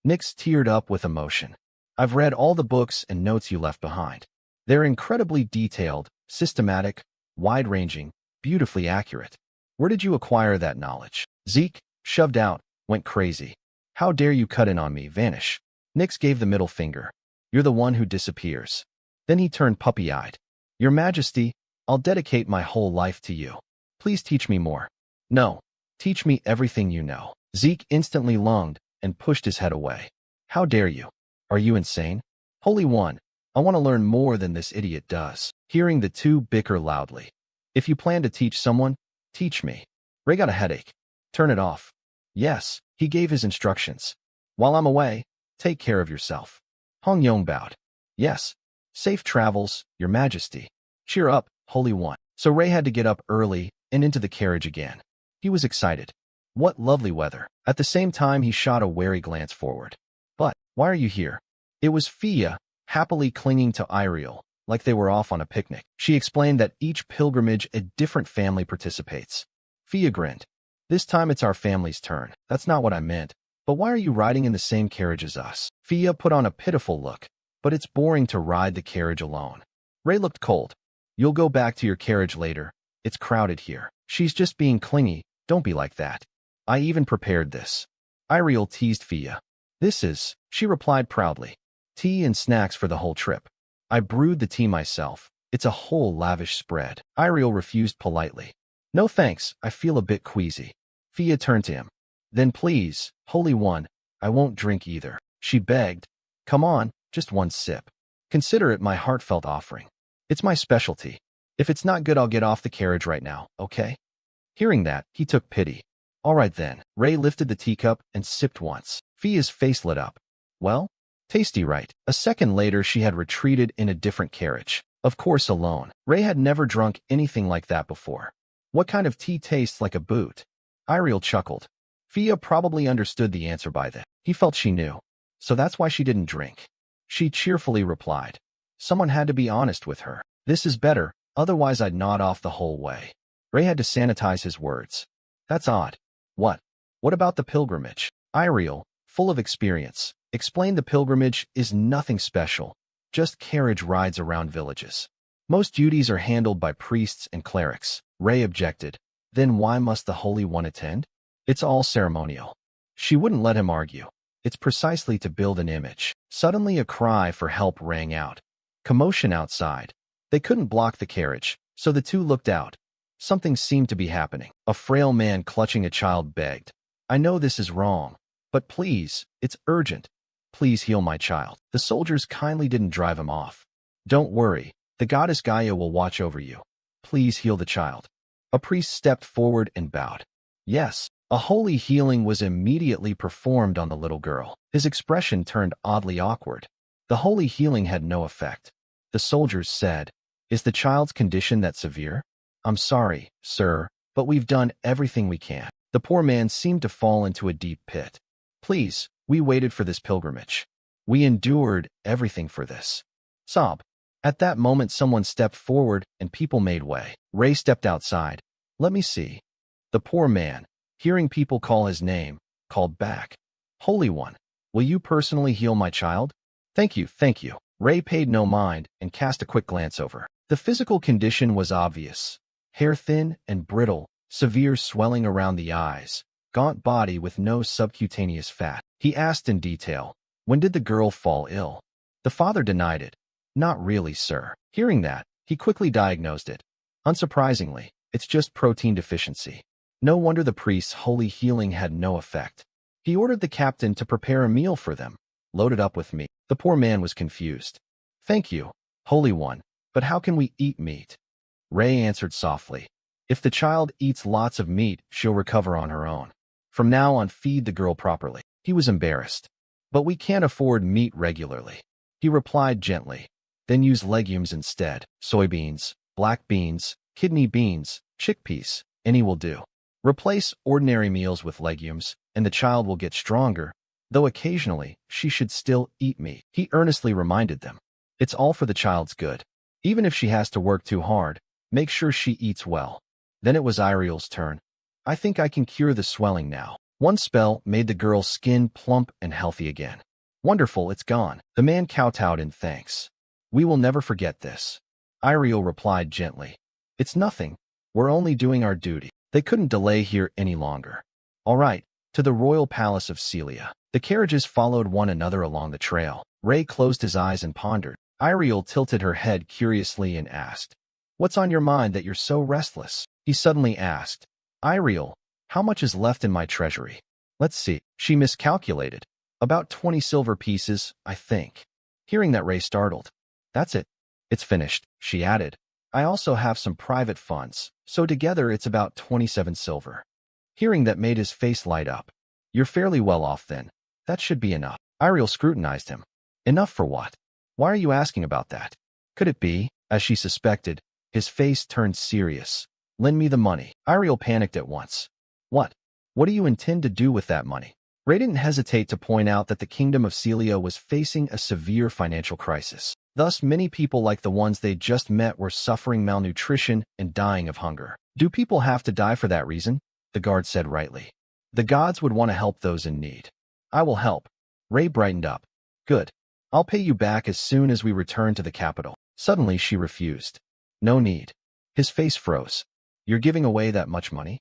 Nix teared up with emotion. I've read all the books and notes you left behind. They're incredibly detailed, systematic, wide-ranging, beautifully accurate. Where did you acquire that knowledge? Zeke, shoved out, went crazy. How dare you cut in on me, vanish. Nix gave the middle finger. You're the one who disappears. Then he turned puppy-eyed. Your Majesty, I'll dedicate my whole life to you. Please teach me more. No, teach me everything you know. Zeke instantly lunged and pushed his head away. How dare you? Are you insane? Holy One, I want to learn more than this idiot does. Hearing the two bicker loudly. If you plan to teach someone, teach me. Ray got a headache. Turn it off. Yes, he gave his instructions. While I'm away, take care of yourself. Hong Yong bowed. Yes. Safe travels, Your Majesty. Cheer up, Holy One. So Ray had to get up early and into the carriage again. He was excited. What lovely weather. At the same time, he shot a wary glance forward. But, why are you here? It was Fia, happily clinging to Iriel, like they were off on a picnic. She explained that each pilgrimage a different family participates. Fia grinned. This time it's our family's turn. That's not what I meant. But why are you riding in the same carriage as us? Fia put on a pitiful look. But it's boring to ride the carriage alone. Ray looked cold. You'll go back to your carriage later. It's crowded here. She's just being clingy. Don't be like that. I even prepared this. Iriel teased Fia. This is, she replied proudly. Tea and snacks for the whole trip. I brewed the tea myself. It's a whole lavish spread. Iriel refused politely. No thanks, I feel a bit queasy. Fia turned to him. Then please, Holy One, I won't drink either. She begged. Come on, just one sip. Consider it my heartfelt offering. It's my specialty. If it's not good, I'll get off the carriage right now, okay? Hearing that, he took pity. All right then. Ray lifted the teacup and sipped once. Fia's face lit up. Well, tasty, right? A second later, she had retreated in a different carriage. Of course, alone. Ray had never drunk anything like that before. What kind of tea tastes like a boot? Iriel chuckled. Fia probably understood the answer by then. He felt she knew. So that's why she didn't drink. She cheerfully replied. Someone had to be honest with her. This is better, otherwise I'd nod off the whole way. Ray had to sanitize his words. That's odd. What? What about the pilgrimage? Iriel, full of experience, explained the pilgrimage is nothing special, just carriage rides around villages. Most duties are handled by priests and clerics. Ray objected. Then why must the Holy One attend? It's all ceremonial. She wouldn't let him argue. It's precisely to build an image. Suddenly a cry for help rang out. Commotion outside. They couldn't block the carriage, so the two looked out. Something seemed to be happening. A frail man clutching a child begged. I know this is wrong, but please, it's urgent. Please heal my child. The soldiers kindly didn't drive him off. Don't worry, the goddess Gaia will watch over you. Please heal the child. A priest stepped forward and bowed. Yes, a holy healing was immediately performed on the little girl. His expression turned oddly awkward. The holy healing had no effect. The soldiers said, Is the child's condition that severe? I'm sorry, sir, but we've done everything we can. The poor man seemed to fall into a deep pit. Please, we waited for this pilgrimage. We endured everything for this. Sob. At that moment someone stepped forward and people made way. Ray stepped outside. Let me see. The poor man, hearing people call his name, called back. Holy One, will you personally heal my child? Thank you, thank you. Ray paid no mind and cast a quick glance over. The physical condition was obvious. Hair thin and brittle, severe swelling around the eyes, gaunt body with no subcutaneous fat. He asked in detail, when did the girl fall ill? The father denied it. Not really, sir. Hearing that, he quickly diagnosed it. Unsurprisingly, it's just protein deficiency. No wonder the priest's holy healing had no effect. He ordered the captain to prepare a meal for them, loaded up with meat. The poor man was confused. Thank you, Holy One, but how can we eat meat? Ray answered softly. If the child eats lots of meat, she'll recover on her own. From now on, feed the girl properly. He was embarrassed. But we can't afford meat regularly. He replied gently. Then use legumes instead. Soybeans, black beans, kidney beans, chickpeas, any will do. Replace ordinary meals with legumes, and the child will get stronger, though occasionally she should still eat meat. He earnestly reminded them. It's all for the child's good. Even if she has to work too hard, make sure she eats well. Then it was Iriel's turn. I think I can cure the swelling now. One spell made the girl's skin plump and healthy again. Wonderful, it's gone. The man kowtowed in thanks. We will never forget this. Iriel replied gently. It's nothing. We're only doing our duty. They couldn't delay here any longer. All right, to the royal palace of Celia. The carriages followed one another along the trail. Ray closed his eyes and pondered. Iriel tilted her head curiously and asked, What's on your mind that you're so restless? He suddenly asked, Iriel, how much is left in my treasury? Let's see. She miscalculated. About 20 silver pieces, I think. Hearing that, Ray startled. That's it. It's finished, she added. I also have some private funds, so together it's about 27 silver. Hearing that made his face light up. You're fairly well off then. That should be enough. Iriel scrutinized him. Enough for what? Why are you asking about that? Could it be, as she suspected, his face turned serious. Lend me the money. Iriel panicked at once. What? What do you intend to do with that money? Ray didn't hesitate to point out that the kingdom of Celia was facing a severe financial crisis. Thus, many people like the ones they just met were suffering malnutrition and dying of hunger. Do people have to die for that reason? The guard said rightly. The gods would want to help those in need. I will help. Ray brightened up. Good. I'll pay you back as soon as we return to the capital. Suddenly, she refused. No need. His face froze. You're giving away that much money?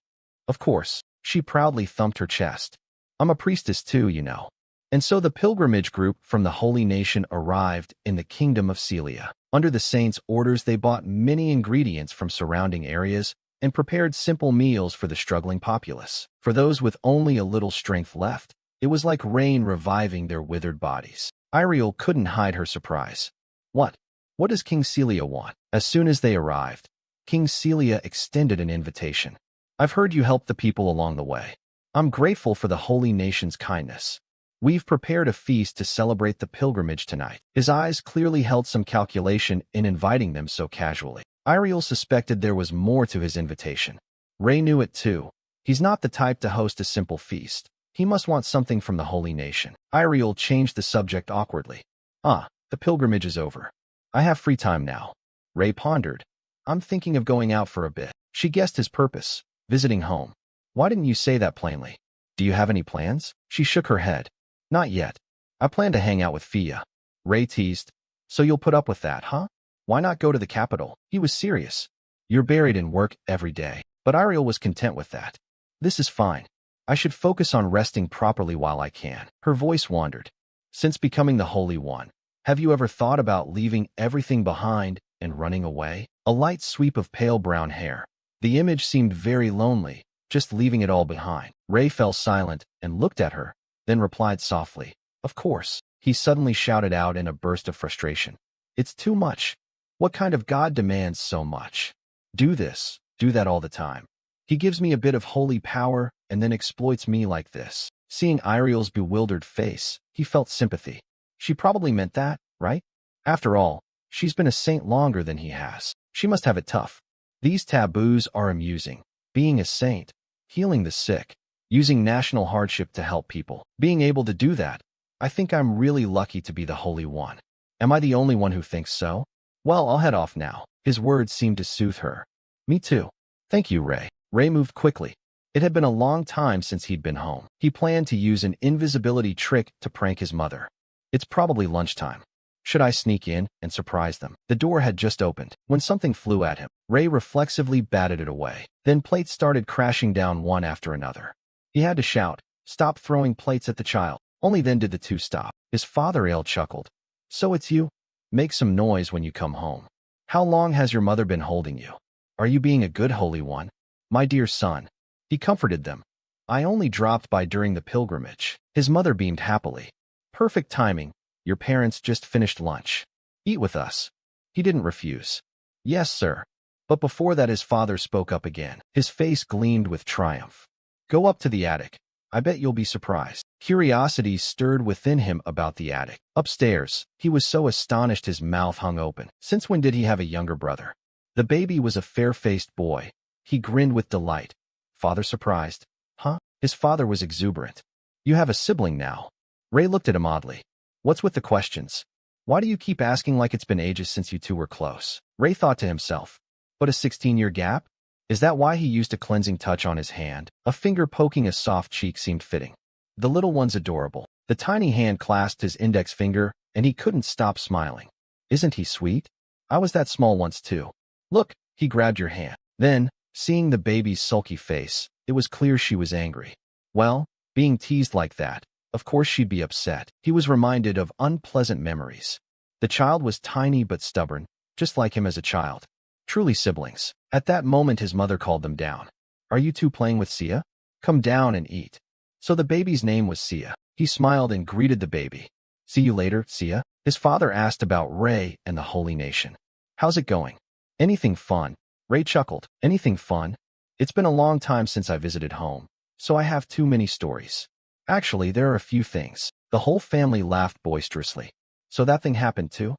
Of course. She proudly thumped her chest. I'm a priestess too, you know. And so the pilgrimage group from the Holy Nation arrived in the kingdom of Celia. Under the saints' orders, they bought many ingredients from surrounding areas and prepared simple meals for the struggling populace. For those with only a little strength left, it was like rain reviving their withered bodies. Iriel couldn't hide her surprise. What? What does King Celia want? As soon as they arrived, King Celia extended an invitation. I've heard you helped the people along the way. I'm grateful for the Holy Nation's kindness. We've prepared a feast to celebrate the pilgrimage tonight. His eyes clearly held some calculation in inviting them so casually. Iriel suspected there was more to his invitation. Ray knew it too. He's not the type to host a simple feast. He must want something from the Holy Nation. Iriel changed the subject awkwardly. The pilgrimage is over. I have free time now. Ray pondered. I'm thinking of going out for a bit. She guessed his purpose, visiting home. Why didn't you say that plainly? Do you have any plans? She shook her head. Not yet. I plan to hang out with Fia. Ray teased. So you'll put up with that, huh? Why not go to the capital? He was serious. You're buried in work every day. But Iriel was content with that. This is fine. I should focus on resting properly while I can. Her voice wandered. Since becoming the Holy One, have you ever thought about leaving everything behind and running away? A light sweep of pale brown hair. The image seemed very lonely, just leaving it all behind. Ray fell silent and looked at her, then replied softly, Of course. He suddenly shouted out in a burst of frustration. It's too much. What kind of God demands so much? Do this, do that all the time. He gives me a bit of holy power and then exploits me like this. Seeing Iriel's bewildered face, he felt sympathy. She probably meant that, right? After all, she's been a saint longer than he has. She must have it tough. These taboos are amusing. Being a saint, healing the sick, using national hardship to help people. Being able to do that, I think I'm really lucky to be the Holy One. Am I the only one who thinks so? Well, I'll head off now. His words seemed to soothe her. Me too. Thank you, Ray. Ray moved quickly. It had been a long time since he'd been home. He planned to use an invisibility trick to prank his mother. It's probably lunchtime. Should I sneak in and surprise them? The door had just opened when something flew at him. Ray reflexively batted it away. Then plates started crashing down one after another. He had to shout, Stop throwing plates at the child. Only then did the two stop. His father Ale chuckled. So it's you? Make some noise when you come home. How long has your mother been holding you? Are you being a good Holy One? My dear son. He comforted them. I only dropped by during the pilgrimage. His mother beamed happily. Perfect timing. Your parents just finished lunch. Eat with us. He didn't refuse. Yes, sir. But before that his father spoke up again. His face gleamed with triumph. Go up to the attic. I bet you'll be surprised. Curiosity stirred within him about the attic. Upstairs, he was so astonished his mouth hung open. Since when did he have a younger brother? The baby was a fair-faced boy. He grinned with delight. Father surprised. Huh? His father was exuberant. You have a sibling now. Ray looked at him oddly. What's with the questions? Why do you keep asking like it's been ages since you two were close? Ray thought to himself. But a 16-year gap? Is that why he used a cleansing touch on his hand? A finger poking a soft cheek seemed fitting. The little one's adorable. The tiny hand clasped his index finger, and he couldn't stop smiling. Isn't he sweet? I was that small once too. Look, he grabbed your hand. Then, seeing the baby's sulky face, it was clear she was angry. Well, being teased like that, of course she'd be upset. He was reminded of unpleasant memories. The child was tiny but stubborn, just like him as a child. Truly siblings. At that moment his mother called them down. Are you two playing with Sia? Come down and eat. So the baby's name was Sia. He smiled and greeted the baby. See you later, Sia. His father asked about Ray and the Holy Nation. How's it going? Anything fun? Ray chuckled. Anything fun? It's been a long time since I visited home, so I have too many stories. Actually, there are a few things. The whole family laughed boisterously. So that thing happened too?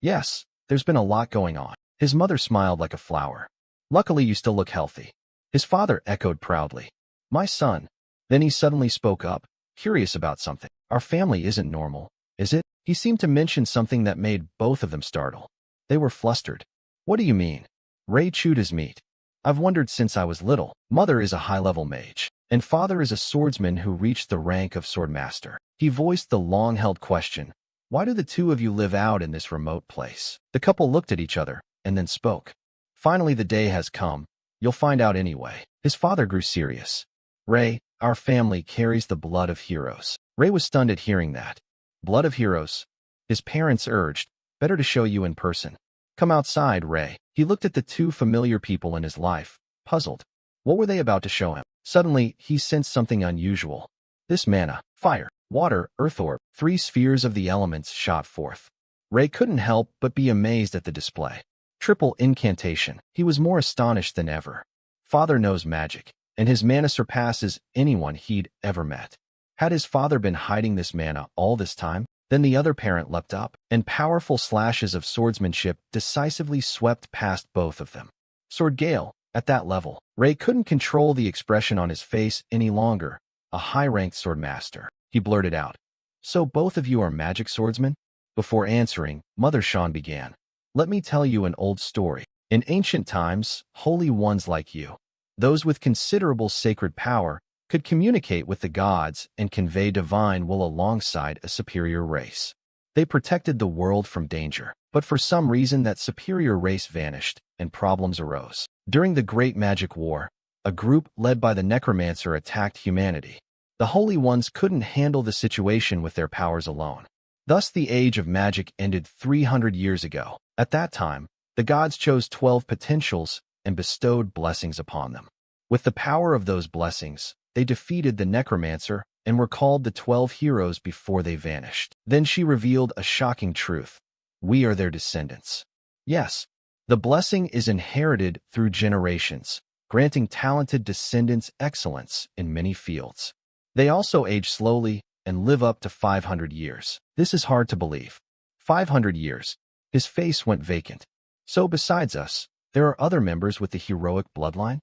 Yes, there's been a lot going on. His mother smiled like a flower. Luckily, you still look healthy. His father echoed proudly. My son. Then he suddenly spoke up, curious about something. Our family isn't normal, is it? He seemed to mention something that made both of them startle. They were flustered. What do you mean? Ray chewed his meat. I've wondered since I was little. Mother is a high-level mage, and father is a swordsman who reached the rank of swordmaster. He voiced the long-held question, why do the two of you live out in this remote place? The couple looked at each other, and then spoke. Finally the day has come. You'll find out anyway. His father grew serious. Ray, our family carries the blood of heroes. Ray was stunned at hearing that. Blood of heroes? His parents urged, better to show you in person. Come outside, Ray. He looked at the two familiar people in his life, puzzled. What were they about to show him? Suddenly, he sensed something unusual. This mana, fire, water, earth orb, 3 spheres of the elements shot forth. Ray couldn't help but be amazed at the display. Triple incantation. He was more astonished than ever. Father knows magic, and his mana surpasses anyone he'd ever met. Had his father been hiding this mana all this time? Then the other parent leapt up, and powerful slashes of swordsmanship decisively swept past both of them. Sword Gale, at that level, Ray couldn't control the expression on his face any longer. A high-ranked swordmaster. He blurted out. So both of you are magic swordsmen? Before answering, Mother Shan began. Let me tell you an old story. In ancient times, holy ones like you, those with considerable sacred power, could communicate with the gods and convey divine will alongside a superior race. They protected the world from danger, but for some reason that superior race vanished, and problems arose. During the Great Magic War, a group led by the necromancer attacked humanity. The Holy Ones couldn't handle the situation with their powers alone. Thus the age of magic ended 300 years ago. At that time, the gods chose 12 potentials and bestowed blessings upon them. With the power of those blessings, they defeated the necromancer and were called the 12 heroes before they vanished. Then she revealed a shocking truth. We are their descendants. Yes, the blessing is inherited through generations, granting talented descendants excellence in many fields. They also age slowly and live up to 500 years. This is hard to believe. 500 years. His face went vacant. So besides us, there are other members with the heroic bloodline?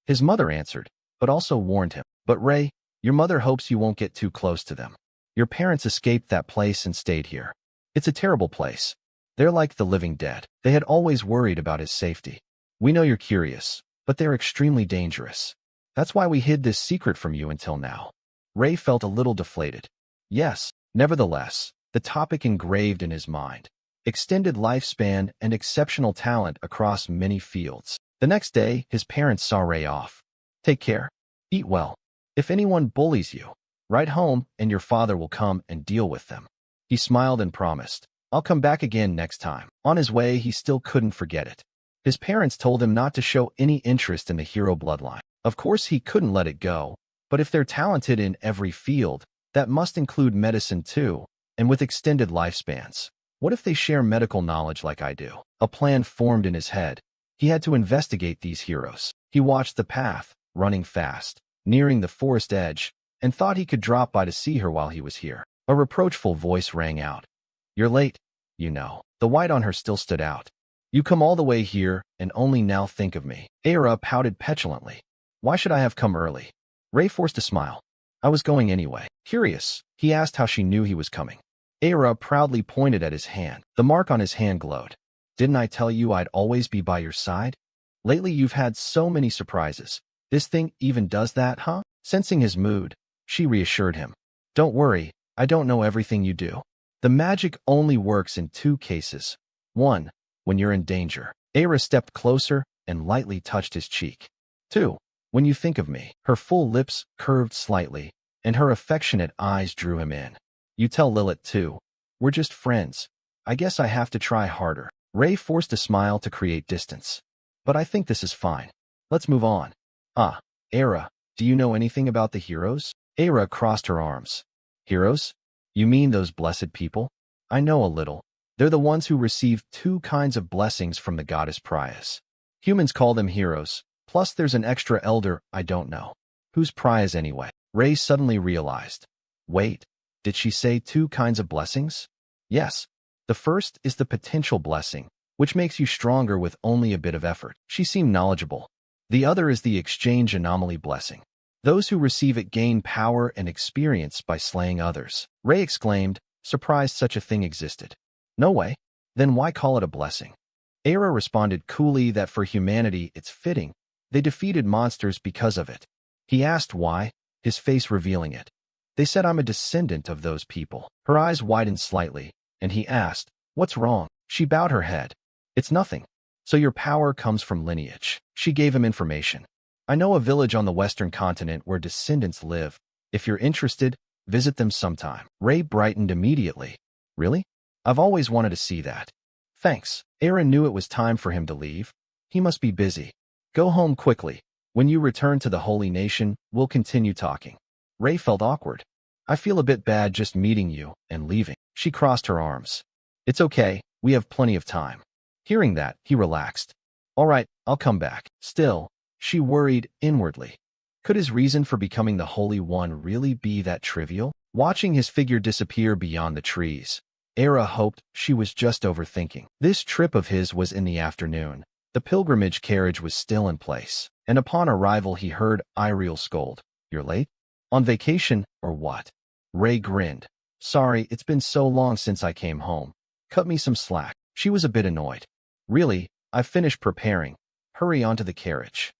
His mother answered, but also warned him. But Ray, your mother hopes you won't get too close to them. Your parents escaped that place and stayed here. It's a terrible place. They're like the living dead. They had always worried about his safety. We know you're curious, but they're extremely dangerous. That's why we hid this secret from you until now. Ray felt a little deflated. Yes, nevertheless, the topic engraved in his mind. Extended lifespan and exceptional talent across many fields. The next day, his parents saw Ray off. Take care. Eat well. If anyone bullies you, write home and your father will come and deal with them. He smiled and promised, I'll come back again next time. On his way, he still couldn't forget it. His parents told him not to show any interest in the hero bloodline. Of course, he couldn't let it go, but if they're talented in every field, that must include medicine too, and with extended lifespans. What if they share medical knowledge like I do? A plan formed in his head. He had to investigate these heroes. He watched the path, running fast, nearing the forest edge, and thought he could drop by to see her while he was here. A reproachful voice rang out. You're late, you know. The white on her still stood out. You come all the way here and only now think of me. Aira pouted petulantly. Why should I have come early? Ray forced a smile. I was going anyway. Curious, he asked how she knew he was coming. Aira proudly pointed at his hand. The mark on his hand glowed. Didn't I tell you I'd always be by your side? Lately you've had so many surprises. This thing even does that, huh? Sensing his mood, she reassured him. Don't worry, I don't know everything you do. The magic only works in 2 cases. 1, when you're in danger. Aira stepped closer and lightly touched his cheek. 2, when you think of me. Her full lips curved slightly, and her affectionate eyes drew him in. You tell Lilith too. We're just friends. I guess I have to try harder. Ray forced a smile to create distance. But I think this is fine. Let's move on. Aira, do you know anything about the heroes? Aira crossed her arms. Heroes? You mean those blessed people? I know a little. They're the ones who receive 2 kinds of blessings from the goddess Prias. Humans call them heroes, plus there's an extra elder I don't know. Who's Prias anyway? Ray suddenly realized. Wait, did she say 2 kinds of blessings? Yes. The first is the potential blessing, which makes you stronger with only a bit of effort. She seemed knowledgeable. The other is the exchange anomaly blessing. Those who receive it gain power and experience by slaying others. Ray exclaimed, surprised such a thing existed. No way. Then why call it a blessing? Era responded coolly that for humanity it's fitting. They defeated monsters because of it. He asked why, his face revealing it. They said I'm a descendant of those people. Her eyes widened slightly, and he asked, what's wrong? She bowed her head. It's nothing. So your power comes from lineage. She gave him information. I know a village on the western continent where descendants live. If you're interested, visit them sometime. Ray brightened immediately. Really? I've always wanted to see that. Thanks. Aaron knew it was time for him to leave. He must be busy. Go home quickly. When you return to the Holy Nation, we'll continue talking. Ray felt awkward. I feel a bit bad just meeting you and leaving. She crossed her arms. It's okay, we have plenty of time. Hearing that, he relaxed. All right, I'll come back. Still, she worried inwardly. Could his reason for becoming the Holy One really be that trivial? Watching his figure disappear beyond the trees, Era hoped she was just overthinking. This trip of his was in the afternoon. The pilgrimage carriage was still in place, and upon arrival he heard Iriel scold. You're late? On vacation, or what? Ray grinned. Sorry, it's been so long since I came home. Cut me some slack. She was a bit annoyed. Really, I've finished preparing. Hurry onto the carriage.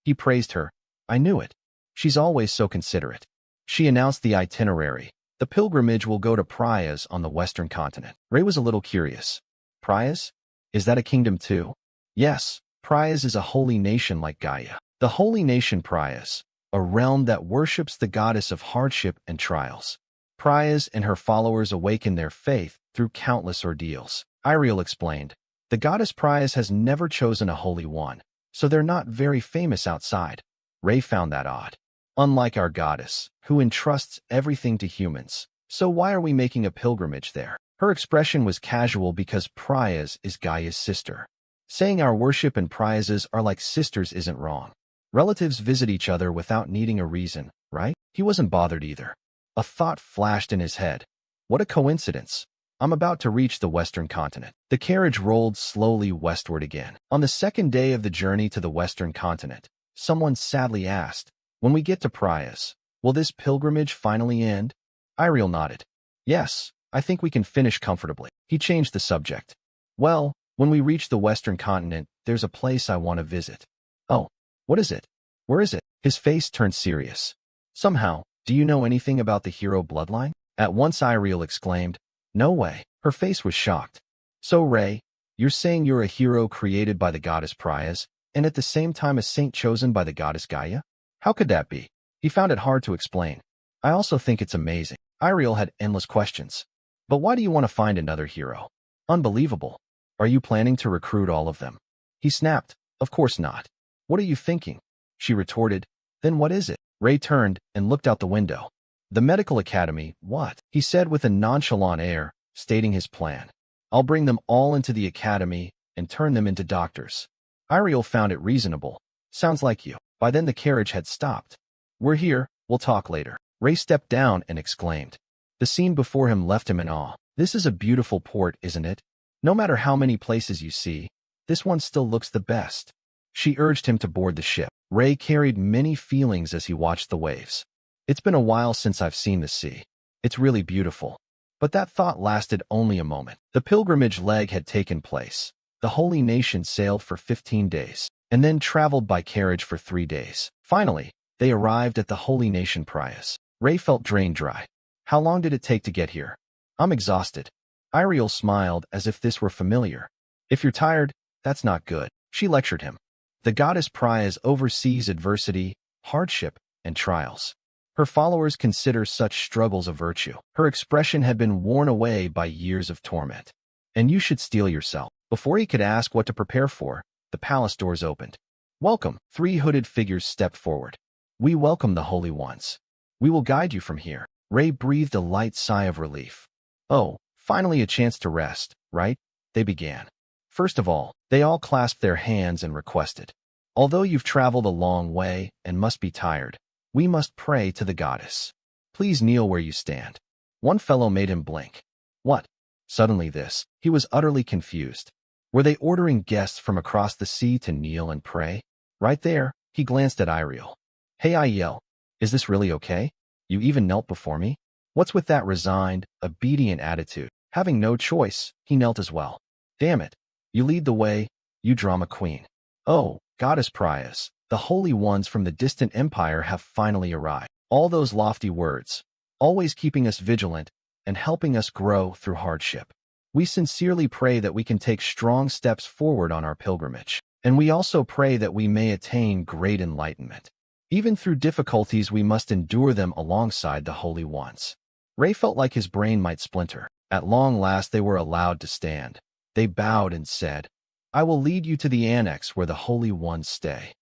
He praised her. I knew it. She's always so considerate. She announced the itinerary. The pilgrimage will go to Prayas on the western continent. Ray was a little curious. Prayas? Is that a kingdom too? Yes, Prayas is a holy nation like Gaia. The holy nation Prayas, a realm that worships the goddess of hardship and trials. Prayas and her followers awaken their faith through countless ordeals. Iriel explained. The goddess Prayas has never chosen a holy one, so they're not very famous outside. Ray found that odd. Unlike our goddess, who entrusts everything to humans. So why are we making a pilgrimage there? Her expression was casual because Prayas is Gaia's sister. Saying our worship and Prayas are like sisters isn't wrong. Relatives visit each other without needing a reason, right? He wasn't bothered either. A thought flashed in his head. What a coincidence. I'm about to reach the western continent. The carriage rolled slowly westward again. On the second day of the journey to the western continent, someone sadly asked, when we get to Prayas, will this pilgrimage finally end? Iriel nodded. Yes, I think we can finish comfortably. He changed the subject. Well, when we reach the western continent, there's a place I want to visit. Oh, what is it? Where is it? His face turned serious. Somehow, do you know anything about the hero bloodline? At once Iriel exclaimed. No way. Her face was shocked. So Ray, you're saying you're a hero created by the goddess Prayas, and at the same time a saint chosen by the goddess Gaia? How could that be? He found it hard to explain. I also think it's amazing. Iriel had endless questions. But why do you want to find another hero? Unbelievable. Are you planning to recruit all of them? He snapped. Of course not. What are you thinking? She retorted. Then what is it? Ray turned and looked out the window. The medical academy, what? He said with a nonchalant air, stating his plan. I'll bring them all into the academy and turn them into doctors. Iriel found it reasonable. Sounds like you. By then the carriage had stopped. We're here, we'll talk later. Ray stepped down and exclaimed. The scene before him left him in awe. This is a beautiful port, isn't it? No matter how many places you see, this one still looks the best. She urged him to board the ship. Ray carried many feelings as he watched the waves. It's been a while since I've seen the sea. It's really beautiful. But that thought lasted only a moment. The pilgrimage leg had taken place. The holy nation sailed for 15 days, and then traveled by carriage for 3 days. Finally, they arrived at the holy nation Prayas. Ray felt drained dry. How long did it take to get here? I'm exhausted. Iriel smiled as if this were familiar. If you're tired, that's not good. She lectured him. The goddess Prayas oversees adversity, hardship, and trials. Her followers consider such struggles a virtue. Her expression had been worn away by years of torment. And you should steel yourself. Before he could ask what to prepare for, the palace doors opened. Welcome. 3 hooded figures stepped forward. We welcome the holy ones. We will guide you from here. Ray breathed a light sigh of relief. Oh, finally a chance to rest, right? They began. First of all, they all clasped their hands and requested. Although you've traveled a long way and must be tired, we must pray to the goddess. Please kneel where you stand. One fellow made him blink. What? Suddenly he was utterly confused. Were they ordering guests from across the sea to kneel and pray? Right there, he glanced at Iriel. Hey Iriel, Is this really okay? You even knelt before me? What's with that resigned, obedient attitude? Having no choice, he knelt as well. Damn it. You lead the way, you drama queen. Oh, goddess Prias, the holy ones from the distant empire have finally arrived. All those lofty words, always keeping us vigilant and helping us grow through hardship. We sincerely pray that we can take strong steps forward on our pilgrimage, and we also pray that we may attain great enlightenment. Even through difficulties, we must endure them alongside the holy ones. Ray felt like his brain might splinter. At long last they were allowed to stand. They bowed and said, I will lead you to the annex where the holy ones stay.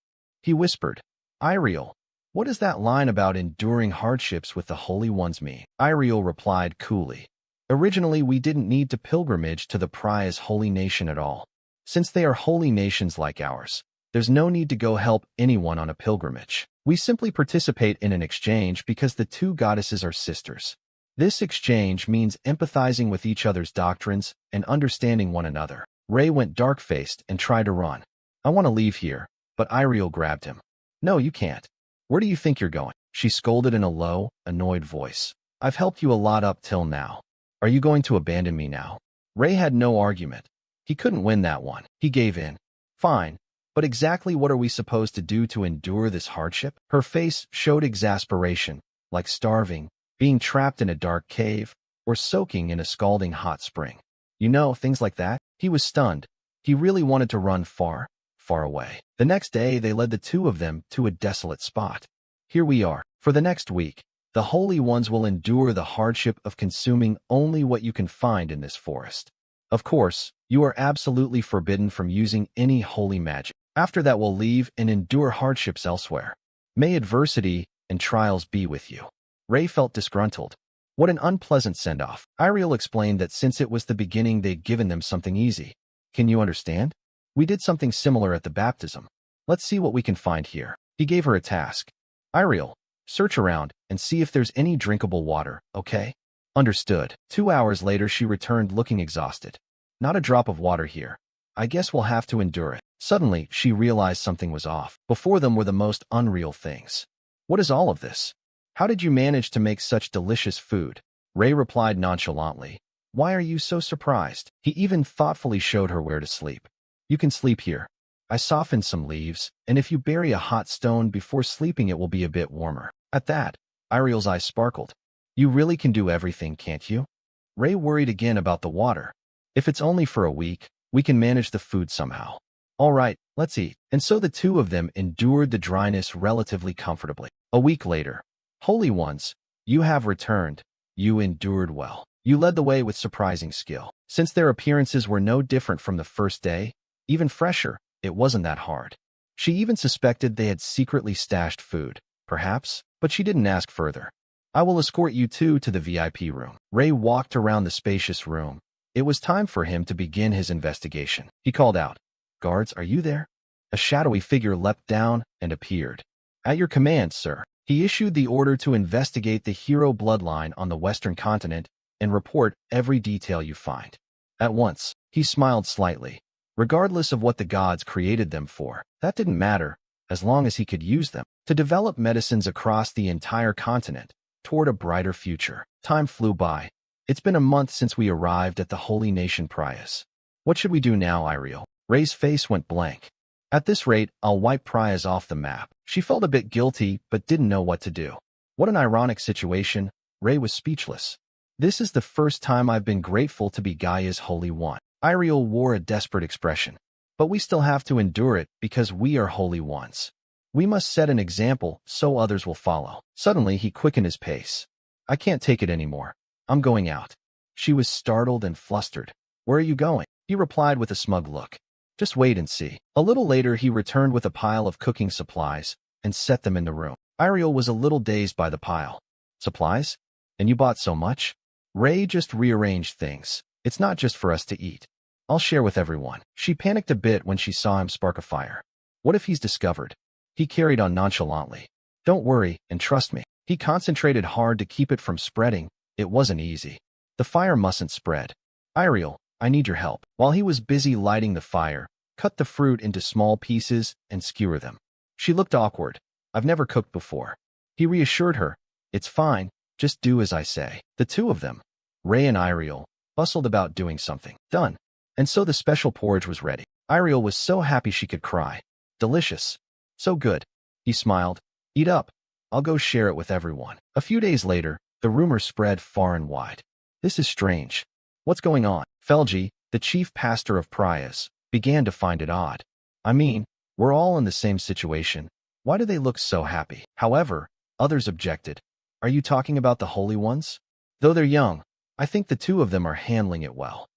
He whispered, Iriel, what does that line about enduring hardships with the holy ones mean? Iriel replied coolly, originally we didn't need to pilgrimage to the Prias holy nation at all. Since they are holy nations like ours, there's no need to go help anyone on a pilgrimage. We simply participate in an exchange because the two goddesses are sisters. This exchange means empathizing with each other's doctrines and understanding one another. Ray went dark-faced and tried to run. I want to leave here, but Iriel grabbed him. No, you can't. Where do you think you're going? She scolded in a low, annoyed voice. I've helped you a lot up till now. Are you going to abandon me now? Ray had no argument. He couldn't win that one. He gave in. Fine, but exactly what are we supposed to do to endure this hardship? Her face showed exasperation, like starving, being trapped in a dark cave, or soaking in a scalding hot spring. You know, things like that. He was stunned. He really wanted to run far, far away. The next day, they led the two of them to a desolate spot. Here we are. For the next week, the holy ones will endure the hardship of consuming only what you can find in this forest. Of course, you are absolutely forbidden from using any holy magic. After that, we'll leave and endure hardships elsewhere. May adversity and trials be with you. Ray felt disgruntled. What an unpleasant send-off. Iriel explained that since it was the beginning, they'd given them something easy. Can you understand? We did something similar at the baptism. Let's see what we can find here. He gave her a task. Iriel, search around and see if there's any drinkable water, okay? Understood. 2 hours later, she returned looking exhausted. Not a drop of water here. I guess we'll have to endure it. Suddenly, she realized something was off. Before them were the most unreal things. What is all of this? How did you manage to make such delicious food? Ray replied nonchalantly. Why are you so surprised? He even thoughtfully showed her where to sleep. You can sleep here. I softened some leaves, and if you bury a hot stone before sleeping, it will be a bit warmer. At that, Iriel's eyes sparkled. You really can do everything, can't you? Ray worried again about the water. If it's only for a week, we can manage the food somehow. All right, let's eat. And so the two of them endured the dryness relatively comfortably. A week later, Holy ones, you have returned. You endured well. You led the way with surprising skill. Since their appearances were no different from the first day, even fresher, it wasn't that hard. She even suspected they had secretly stashed food, perhaps, but she didn't ask further. I will escort you two to the VIP room. Ray walked around the spacious room. It was time for him to begin his investigation. He called out, Guards, are you there? A shadowy figure leapt down and appeared. At your command, sir. He issued the order to investigate the hero bloodline on the Western continent and report every detail you find. At once, he smiled slightly. Regardless of what the gods created them for, that didn't matter, as long as he could use them to develop medicines across the entire continent toward a brighter future. Time flew by. It's been a month since we arrived at the holy nation Prias. What should we do now, Iriel? Ray's face went blank. At this rate, I'll wipe Prias off the map. She felt a bit guilty, but didn't know what to do. What an ironic situation. Ray was speechless. This is the first time I've been grateful to be Gaia's Holy One. Iriel wore a desperate expression. But we still have to endure it because we are holy ones. We must set an example so others will follow. Suddenly, he quickened his pace. I can't take it anymore. I'm going out. She was startled and flustered. Where are you going? He replied with a smug look. Just wait and see. A little later, he returned with a pile of cooking supplies and set them in the room. Iriel was a little dazed by the pile. Supplies? And you bought so much? Ray just rearranged things. It's not just for us to eat. I'll share with everyone. She panicked a bit when she saw him spark a fire. What if he's discovered? He carried on nonchalantly. Don't worry and trust me. He concentrated hard to keep it from spreading. It wasn't easy. The fire mustn't spread. Iriel, I need your help. While he was busy lighting the fire, cut the fruit into small pieces and skewer them. She looked awkward. I've never cooked before. He reassured her, "It's fine, just do as I say." The two of them, Ray and Iriel, bustled about doing something. Done. And so the special porridge was ready. Iriel was so happy she could cry. Delicious. So good. He smiled. "Eat up. I'll go share it with everyone." A few days later, the rumor spread far and wide. "This is strange. What's going on?" Felgi, the chief pastor of Prias, began to find it odd. "I mean, we're all in the same situation. Why do they look so happy?" However, others objected. "Are you talking about the holy ones? Though they're young, I think the two of them are handling it well."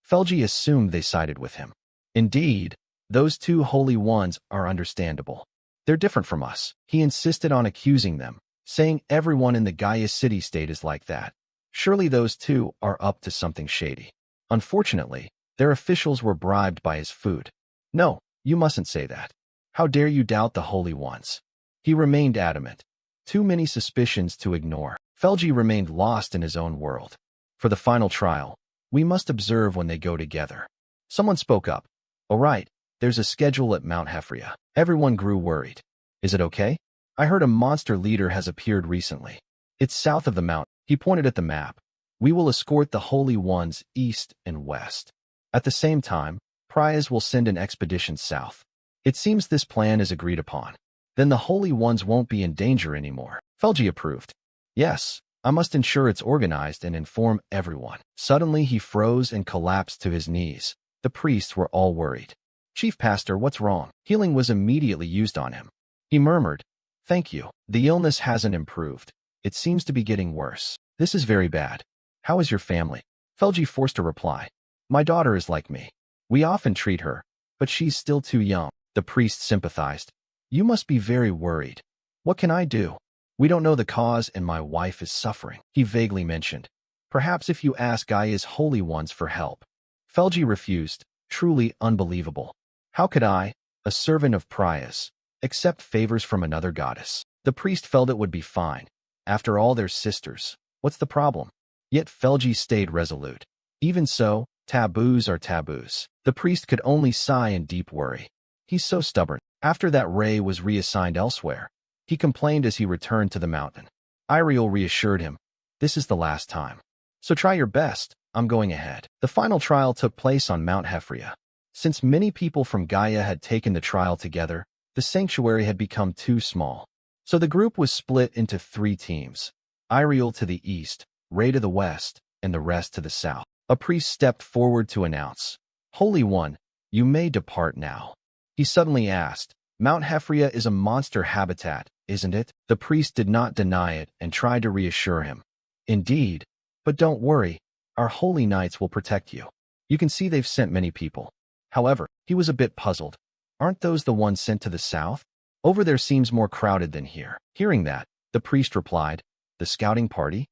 Felgi assumed they sided with him. "Indeed, those two holy ones are understandable. They're different from us." He insisted on accusing them, saying everyone in the Gaia city-state is like that. Surely those two are up to something shady. Unfortunately, their officials were bribed by his food. "No, you mustn't say that. How dare you doubt the holy ones?" He remained adamant. Too many suspicions to ignore. Felgi remained lost in his own world. For the final trial, we must observe when they go together. Someone spoke up. "All right, there's a schedule at Mount Hefria." Everyone grew worried. "Is it okay? I heard a monster leader has appeared recently. It's south of the mountain." He pointed at the map. "We will escort the holy ones east and west. At the same time, Prias will send an expedition south. It seems this plan is agreed upon. Then the holy ones won't be in danger anymore." Felgi approved. "Yes, I must ensure it's organized and inform everyone." Suddenly he froze and collapsed to his knees. The priests were all worried. "Chief Pastor, what's wrong?" Healing was immediately used on him. He murmured, "Thank you. The illness hasn't improved. It seems to be getting worse. This is very bad. How is your family?" Felgi forced a reply. "My daughter is like me. We often treat her, but she's still too young." The priest sympathized. "You must be very worried. What can I do? We don't know the cause and my wife is suffering." He vaguely mentioned, "Perhaps if you ask Gaia's holy ones for help." Felgi refused, truly unbelievable. How could I, a servant of Prias, accept favors from another goddess? The priest felt it would be fine. After all, they're sisters. What's the problem? Yet Felgi stayed resolute. Even so, taboos are taboos. The priest could only sigh in deep worry. He's so stubborn. After that, Ray was reassigned elsewhere. He complained as he returned to the mountain. Iriel reassured him, "This is the last time. So try your best, I'm going ahead." The final trial took place on Mount Hefria. Since many people from Gaia had taken the trial together, the sanctuary had become too small. So the group was split into 3 teams. Iriel to the east, Ray to the west, and the rest to the south. A priest stepped forward to announce, "Holy One, you may depart now." He suddenly asked, "Mount Hefria is a monster habitat, isn't it?" The priest did not deny it and tried to reassure him. "Indeed, but don't worry, our holy knights will protect you. You can see they've sent many people." However, he was a bit puzzled. "Aren't those the ones sent to the south? Over there seems more crowded than here." Hearing that, the priest replied, "The scouting party?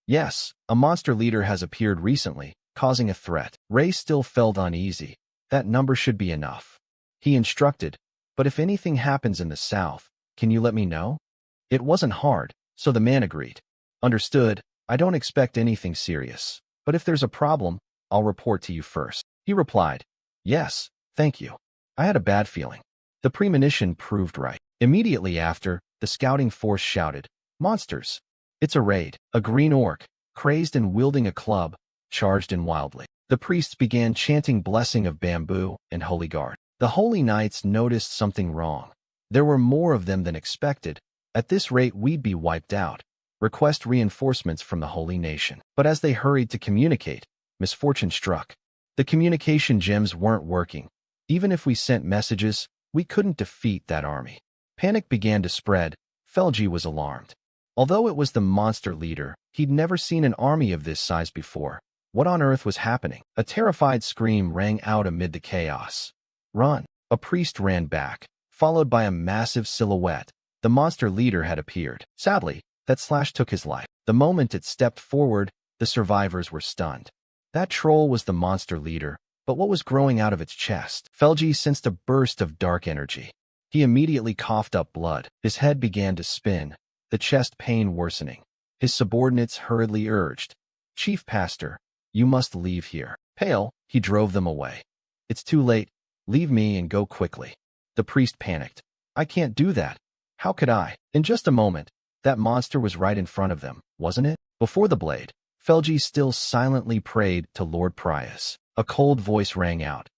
Yes, a monster leader has appeared recently, causing a threat." Ray still felt uneasy. "That number should be enough." He instructed, "But if anything happens in the south, can you let me know?" It wasn't hard, so the man agreed. "Understood, I don't expect anything serious. But if there's a problem, I'll report to you first." He replied, "Yes, thank you. I had a bad feeling." The premonition proved right. Immediately after, the scouting force shouted, "Monsters! It's a raid." A green orc, crazed and wielding a club, charged in wildly. The priests began chanting blessing of bamboo and holy guard. The holy knights noticed something wrong. There were more of them than expected. "At this rate, we'd be wiped out. Request reinforcements from the holy nation." But as they hurried to communicate, misfortune struck. The communication gems weren't working. Even if we sent messages, we couldn't defeat that army. Panic began to spread. Felgi was alarmed. Although it was the monster leader, he'd never seen an army of this size before. What on earth was happening? A terrified scream rang out amid the chaos. "Run!" A priest ran back, followed by a massive silhouette. The monster leader had appeared. Sadly, that slash took his life. The moment it stepped forward, the survivors were stunned. That troll was the monster leader, but what was growing out of its chest? Felgi sensed a burst of dark energy. He immediately coughed up blood. His head began to spin, the chest pain worsening. His subordinates hurriedly urged, "Chief Pastor, you must leave here." Pale, he drove them away. "It's too late. Leave me and go quickly." The priest panicked. "I can't do that. How could I?" In just a moment, That monster was right in front of them, wasn't it? Before the blade, Felgi still silently prayed to Lord Prius. A cold voice rang out.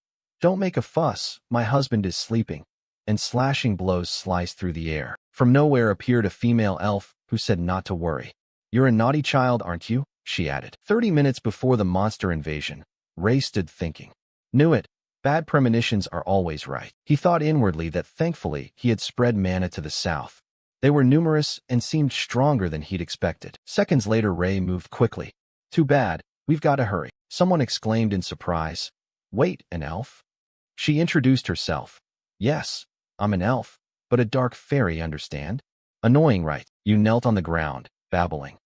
Don't make a fuss, my husband is sleeping. And slashing blows sliced through the air. From nowhere appeared a female elf who said not to worry. You're a naughty child, aren't you? She added. 30 minutes before the monster invasion, Ray stood thinking. Knew it. Bad premonitions are always right. He thought inwardly that thankfully he had spread mana to the south. They were numerous and seemed stronger than he'd expected. Seconds later, Ray moved quickly. Too bad, we've got to hurry. Someone exclaimed in surprise. Wait, an elf? She introduced herself. Yes, I'm an elf, but a dark fairy, understand? Annoying, right? You knelt on the ground, babbling.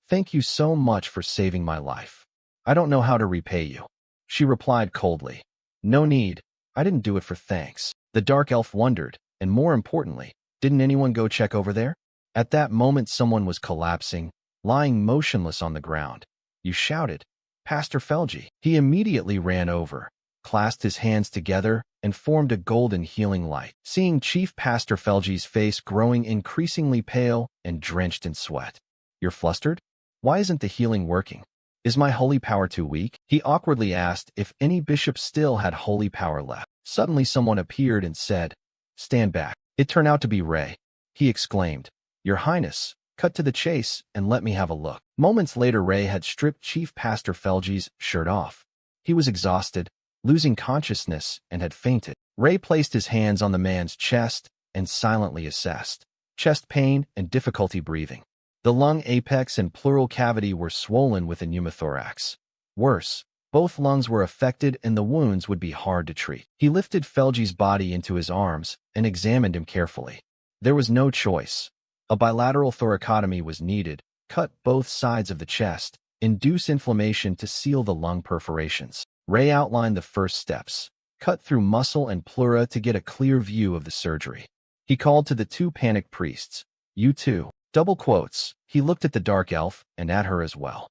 Thank you so much for saving my life. I don't know how to repay you. She replied coldly. No need. I didn't do it for thanks. The dark elf wondered, and more importantly, didn't anyone go check over there? At that moment someone was collapsing, lying motionless on the ground. You shouted, Pastor Felgi. He immediately ran over, clasped his hands together, and formed a golden healing light. Seeing Chief Pastor Felgi's face growing increasingly pale and drenched in sweat. You're flustered? Why isn't the healing working? Is my holy power too weak? He awkwardly asked if any bishop still had holy power left. Suddenly someone appeared and said, Stand back. It turned out to be Ray. He exclaimed, Your Highness, cut to the chase and let me have a look. Moments later, Ray had stripped Chief Pastor Felgi's shirt off. He was exhausted, losing consciousness, and had fainted. Ray placed his hands on the man's chest and silently assessed chest pain and difficulty breathing. The lung apex and pleural cavity were swollen with a pneumothorax. Worse, both lungs were affected and the wounds would be hard to treat. He lifted Felgi's body into his arms and examined him carefully. There was no choice. A bilateral thoracotomy was needed, cut both sides of the chest, induce inflammation to seal the lung perforations. Ray outlined the first steps, cut through muscle and pleura to get a clear view of the surgery. He called to the two panicked priests. You too. Double quotes. He looked at the dark elf and at her as well.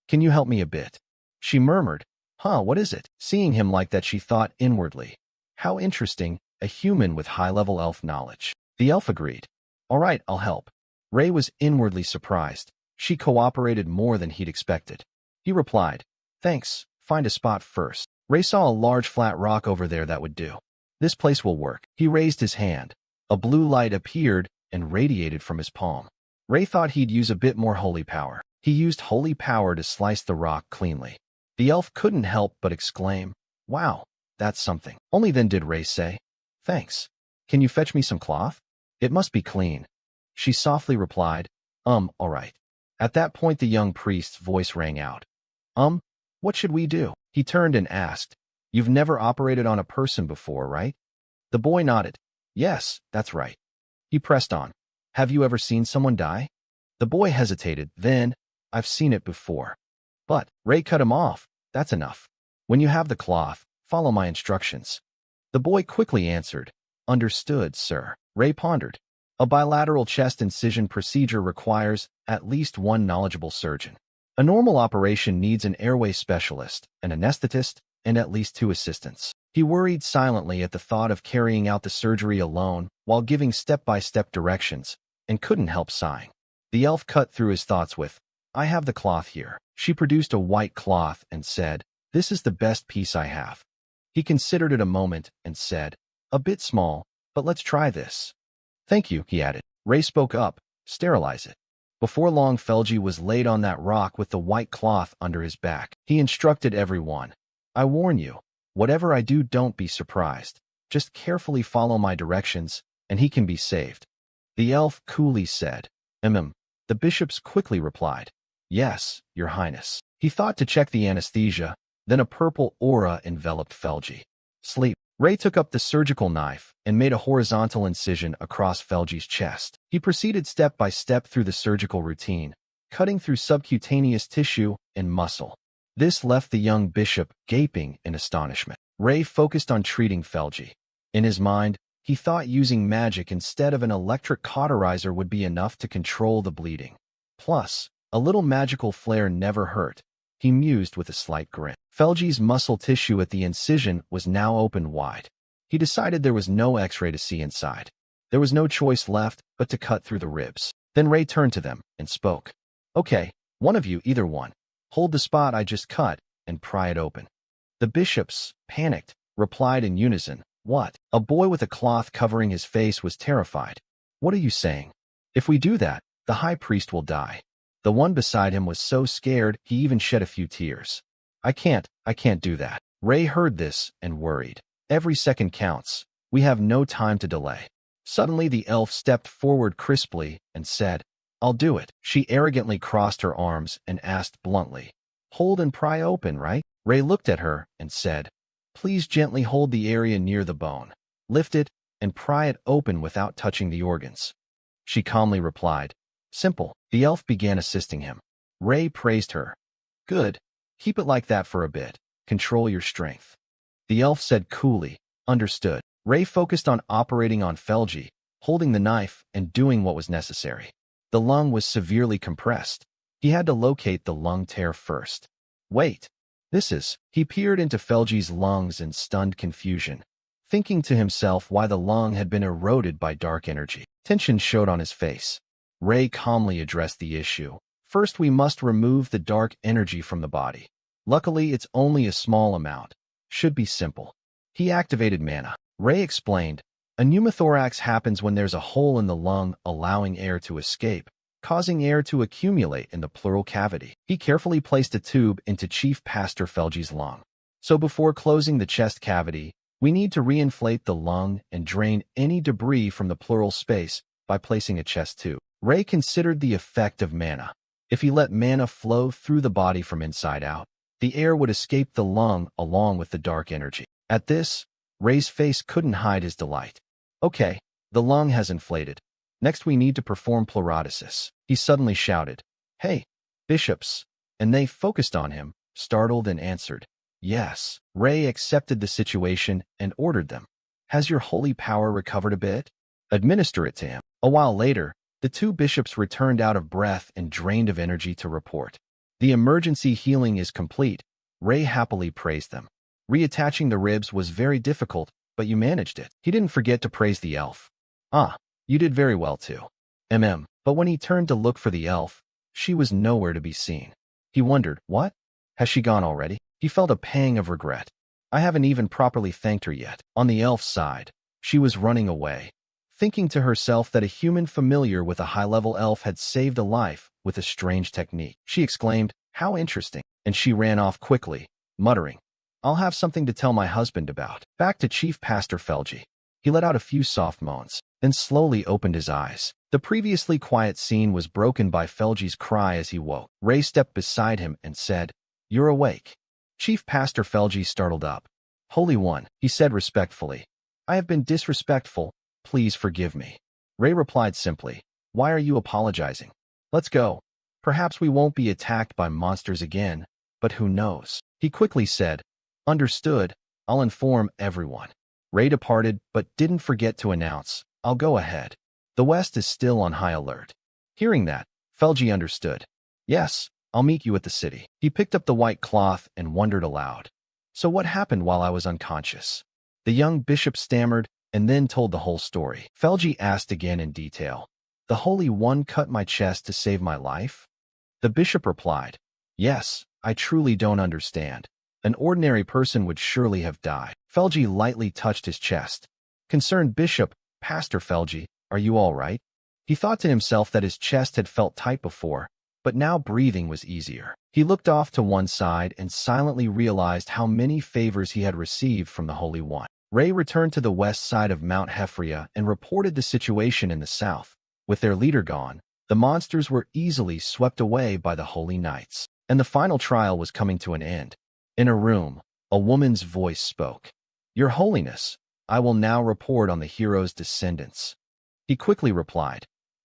Can you help me a bit? She murmured. What is it? Seeing him like that, she thought inwardly. How interesting, a human with high-level elf knowledge. The elf agreed. All right, I'll help. Ray was inwardly surprised. She cooperated more than he'd expected. He replied, Thanks, find a spot first. Ray saw a large flat rock over there that would do. This place will work. He raised his hand. A blue light appeared and radiated from his palm. Ray thought he'd use a bit more holy power. He used holy power to slice the rock cleanly. The elf couldn't help but exclaim, Wow, that's something. Only then did Ray say, Thanks. Can you fetch me some cloth? It must be clean. She softly replied, all right. At that point the young priest's voice rang out. What should we do? He turned and asked, You've never operated on a person before, right? The boy nodded. Yes, that's right. He pressed on. Have you ever seen someone die? The boy hesitated, then, I've seen it before. But, Ray cut him off. That's enough. When you have the cloth, follow my instructions. The boy quickly answered, Understood, sir. Ray pondered. A bilateral chest incision procedure requires at least one knowledgeable surgeon. A normal operation needs an airway specialist, an anesthetist, and at least 2 assistants. He worried silently at the thought of carrying out the surgery alone while giving step-by-step directions, and couldn't help sighing. The elf cut through his thoughts with, I have the cloth here. She produced a white cloth and said, This is the best piece I have. He considered it a moment and said, A bit small, but let's try this. Thank you, he added. Ray spoke up, Sterilize it. Before long, Felgi was laid on that rock with the white cloth under his back. He instructed everyone. I warn you, whatever I do, don't be surprised. Just carefully follow my directions, and he can be saved. The elf coolly said, The bishops quickly replied, Yes, your highness. He thought to check the anesthesia, then a purple aura enveloped Felgi. Sleep. Ray took up the surgical knife and made a horizontal incision across Felgi's chest. He proceeded step by step through the surgical routine, cutting through subcutaneous tissue and muscle. This left the young bishop gaping in astonishment. Ray focused on treating Felgi. In his mind, he thought using magic instead of an electric cauterizer would be enough to control the bleeding. Plus, a little magical flair never hurt, he mused with a slight grin. Felgi's muscle tissue at the incision was now open wide. He decided there was no x-ray to see inside. There was no choice left but to cut through the ribs. Then Ray turned to them and spoke. Okay, one of you, either one, hold the spot I just cut and pry it open. The bishops, panicked, replied in unison, What? A boy with a cloth covering his face was terrified. What are you saying? If we do that, the high priest will die. The one beside him was so scared he even shed a few tears. I can't do that. Ray heard this and worried. Every second counts. We have no time to delay. Suddenly the elf stepped forward crisply and said, I'll do it. She arrogantly crossed her arms and asked bluntly, Hold and pry open, right? Ray looked at her and said, Please gently hold the area near the bone. Lift it and pry it open without touching the organs. She calmly replied, Simple. The elf began assisting him. Ray praised her. Good. Keep it like that for a bit. Control your strength. The elf said coolly, Understood. Ray focused on operating on Felgi, holding the knife and doing what was necessary. The lung was severely compressed. He had to locate the lung tear first. Wait. He peered into Felgi's lungs in stunned confusion, thinking to himself why the lung had been eroded by dark energy. Tension showed on his face. Ray calmly addressed the issue. First, we must remove the dark energy from the body. Luckily, it's only a small amount. Should be simple. He activated mana. Ray explained, a pneumothorax happens when there's a hole in the lung allowing air to escape, causing air to accumulate in the pleural cavity. He carefully placed a tube into Chief Pastor Felgi's lung. So before closing the chest cavity, we need to reinflate the lung and drain any debris from the pleural space by placing a chest tube. Ray considered the effect of mana. If he let mana flow through the body from inside out, the air would escape the lung along with the dark energy. At this, Ray's face couldn't hide his delight. Okay, the lung has inflated. Next we need to perform pleurodesis. He suddenly shouted, Hey, bishops! And they focused on him, startled, and answered, Yes. Ray accepted the situation and ordered them. Has your holy power recovered a bit? Administer it to him. A while later, the two bishops returned out of breath and drained of energy to report. The emergency healing is complete. Ray happily praised them. Reattaching the ribs was very difficult, but you managed it. He didn't forget to praise the elf. You did very well too. But when he turned to look for the elf, she was nowhere to be seen. He wondered, what? Has she gone already? He felt a pang of regret. I haven't even properly thanked her yet. On the elf's side, she was running away, thinking to herself that a human familiar with a high-level elf had saved a life with a strange technique. She exclaimed, How interesting, and she ran off quickly, muttering, I'll have something to tell my husband about. Back to Chief Pastor Felgi. He let out a few soft moans, then slowly opened his eyes. The previously quiet scene was broken by Felgi's cry as he woke. Ray stepped beside him and said, You're awake. Chief Pastor Felgi startled up. Holy One, he said respectfully, I have been disrespectful. Please forgive me. Ray replied simply, Why are you apologizing? Let's go. Perhaps we won't be attacked by monsters again, but who knows? He quickly said, Understood. I'll inform everyone. Ray departed, but didn't forget to announce, I'll go ahead. The West is still on high alert. Hearing that, Felgi understood. Yes, I'll meet you at the city. He picked up the white cloth and wondered aloud. So what happened while I was unconscious? The young bishop stammered and then told the whole story. Felgi asked again in detail. The Holy One cut my chest to save my life? The bishop replied, Yes, I truly don't understand. An ordinary person would surely have died. Felgi lightly touched his chest. Concerned bishop, Pastor Felgi, are you all right? He thought to himself that his chest had felt tight before, but now breathing was easier. He looked off to one side and silently realized how many favors he had received from the Holy One. Ray returned to the west side of Mount Hefria and reported the situation in the south. With their leader gone, the monsters were easily swept away by the Holy Knights, and the final trial was coming to an end. In a room, a woman's voice spoke. Your Holiness, I will now report on the hero's descendants. He quickly replied,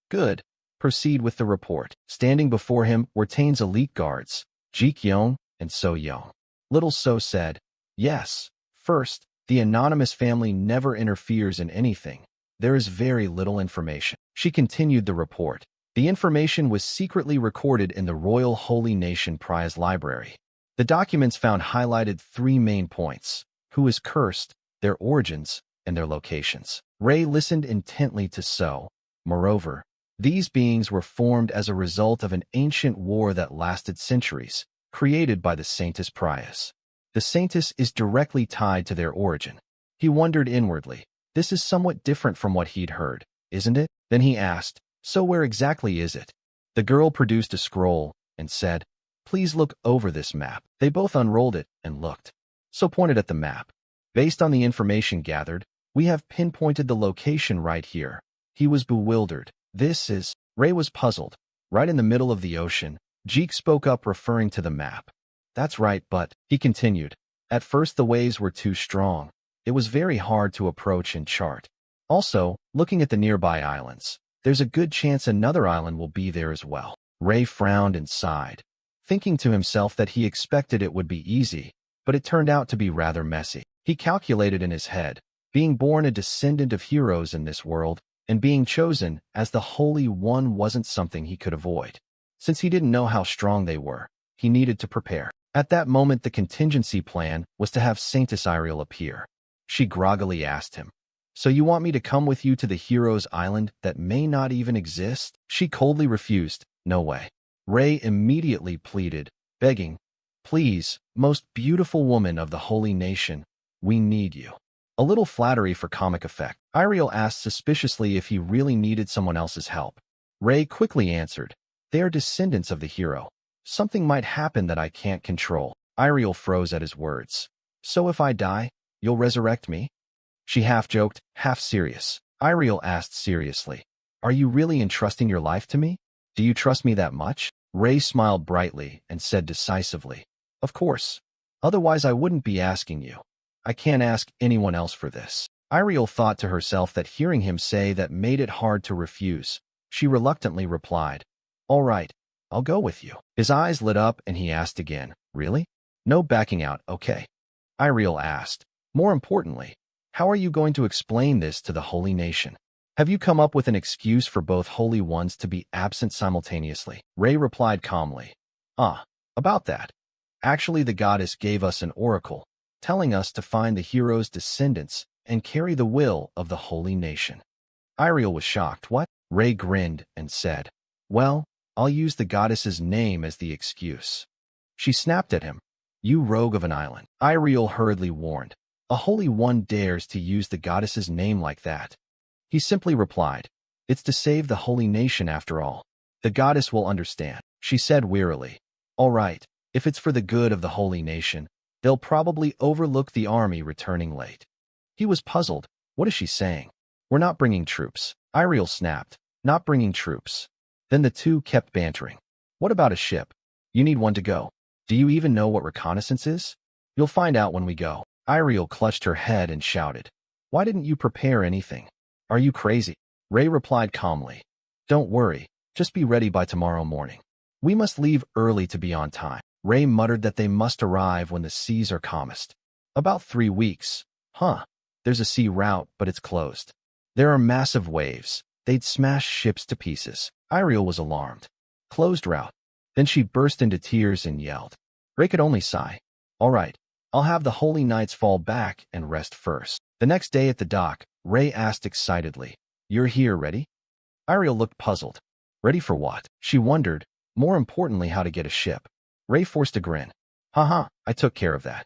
Good. Proceed with the report. Standing before him were Tane's elite guards, Ji Kyung and So Young. Little So said, Yes. First, the anonymous family never interferes in anything. There is very little information. She continued the report. The information was secretly recorded in the Royal Holy Nation Prize Library. The documents found highlighted 3 main points: who is cursed, their origins, and their locations. Ray listened intently to So. Moreover, These beings were formed as a result of an ancient war that lasted centuries, created by the Sanctus Prius. The Sanctus is directly tied to their origin. He wondered inwardly. This is somewhat different from what he'd heard, isn't it? Then he asked, so where exactly is it? The girl produced a scroll and said, please look over this map. They both unrolled it and looked. So pointed at the map. Based on the information gathered, we have pinpointed the location right here. He was bewildered. Ray was puzzled. Right in the middle of the ocean, Jeek spoke up referring to the map. That's right, but, he continued, at first the waves were too strong. It was very hard to approach and chart. Also, looking at the nearby islands, there's a good chance another island will be there as well. Ray frowned and sighed, thinking to himself that he expected it would be easy, but it turned out to be rather messy. He calculated in his head, being born a descendant of heroes in this world, and being chosen as the Holy One wasn't something he could avoid. Since he didn't know how strong they were, he needed to prepare. At that moment, the contingency plan was to have Sanctus Iriel appear. She groggily asked him, so you want me to come with you to the hero's island that may not even exist? She coldly refused. No way. Ray immediately pleaded, begging, please, most beautiful woman of the holy nation, we need you. A little flattery for comic effect. Iriel asked suspiciously if he really needed someone else's help. Ray quickly answered, they are descendants of the hero. Something might happen that I can't control. Iriel froze at his words. So if I die, you'll resurrect me? She half joked, half serious. Iriel asked seriously, are you really entrusting your life to me? Do you trust me that much? Ray smiled brightly and said decisively, of course. Otherwise I wouldn't be asking you. I can't ask anyone else for this. Iriel thought to herself that hearing him say that made it hard to refuse. She reluctantly replied, all right, I'll go with you. His eyes lit up and he asked again, really? No backing out, okay. Iriel asked, more importantly, how are you going to explain this to the holy nation? Have you come up with an excuse for both holy ones to be absent simultaneously? Ray replied calmly, about that. Actually, the goddess gave us an oracle, telling us to find the hero's descendants and carry the will of the holy nation. Iriel was shocked. What? Ray grinned and said, well, I'll use the goddess's name as the excuse. She snapped at him. You rogue of an island. Iriel hurriedly warned. A holy one dares to use the goddess's name like that. He simply replied, it's to save the holy nation after all. The goddess will understand. She said wearily, all right, if it's for the good of the holy nation, they'll probably overlook the army returning late. He was puzzled. What is she saying? We're not bringing troops. Iriel snapped. Not bringing troops. Then the two kept bantering. What about a ship? You need one to go. Do you even know what reconnaissance is? You'll find out when we go. Iriel clutched her head and shouted, why didn't you prepare anything? Are you crazy? Ray replied calmly, don't worry, just be ready by tomorrow morning. We must leave early to be on time. Ray muttered that they must arrive when the seas are calmest. About 3 weeks. There's a sea route, but it's closed. There are massive waves. They'd smash ships to pieces. Iriel was alarmed. Closed route. Then she burst into tears and yelled. Ray could only sigh. All right, I'll have the holy knights fall back and rest first. The next day at the dock, Ray asked excitedly, you're here, ready? Iriel looked puzzled. Ready for what? She wondered, more importantly, how to get a ship. Ray forced a grin. I took care of that.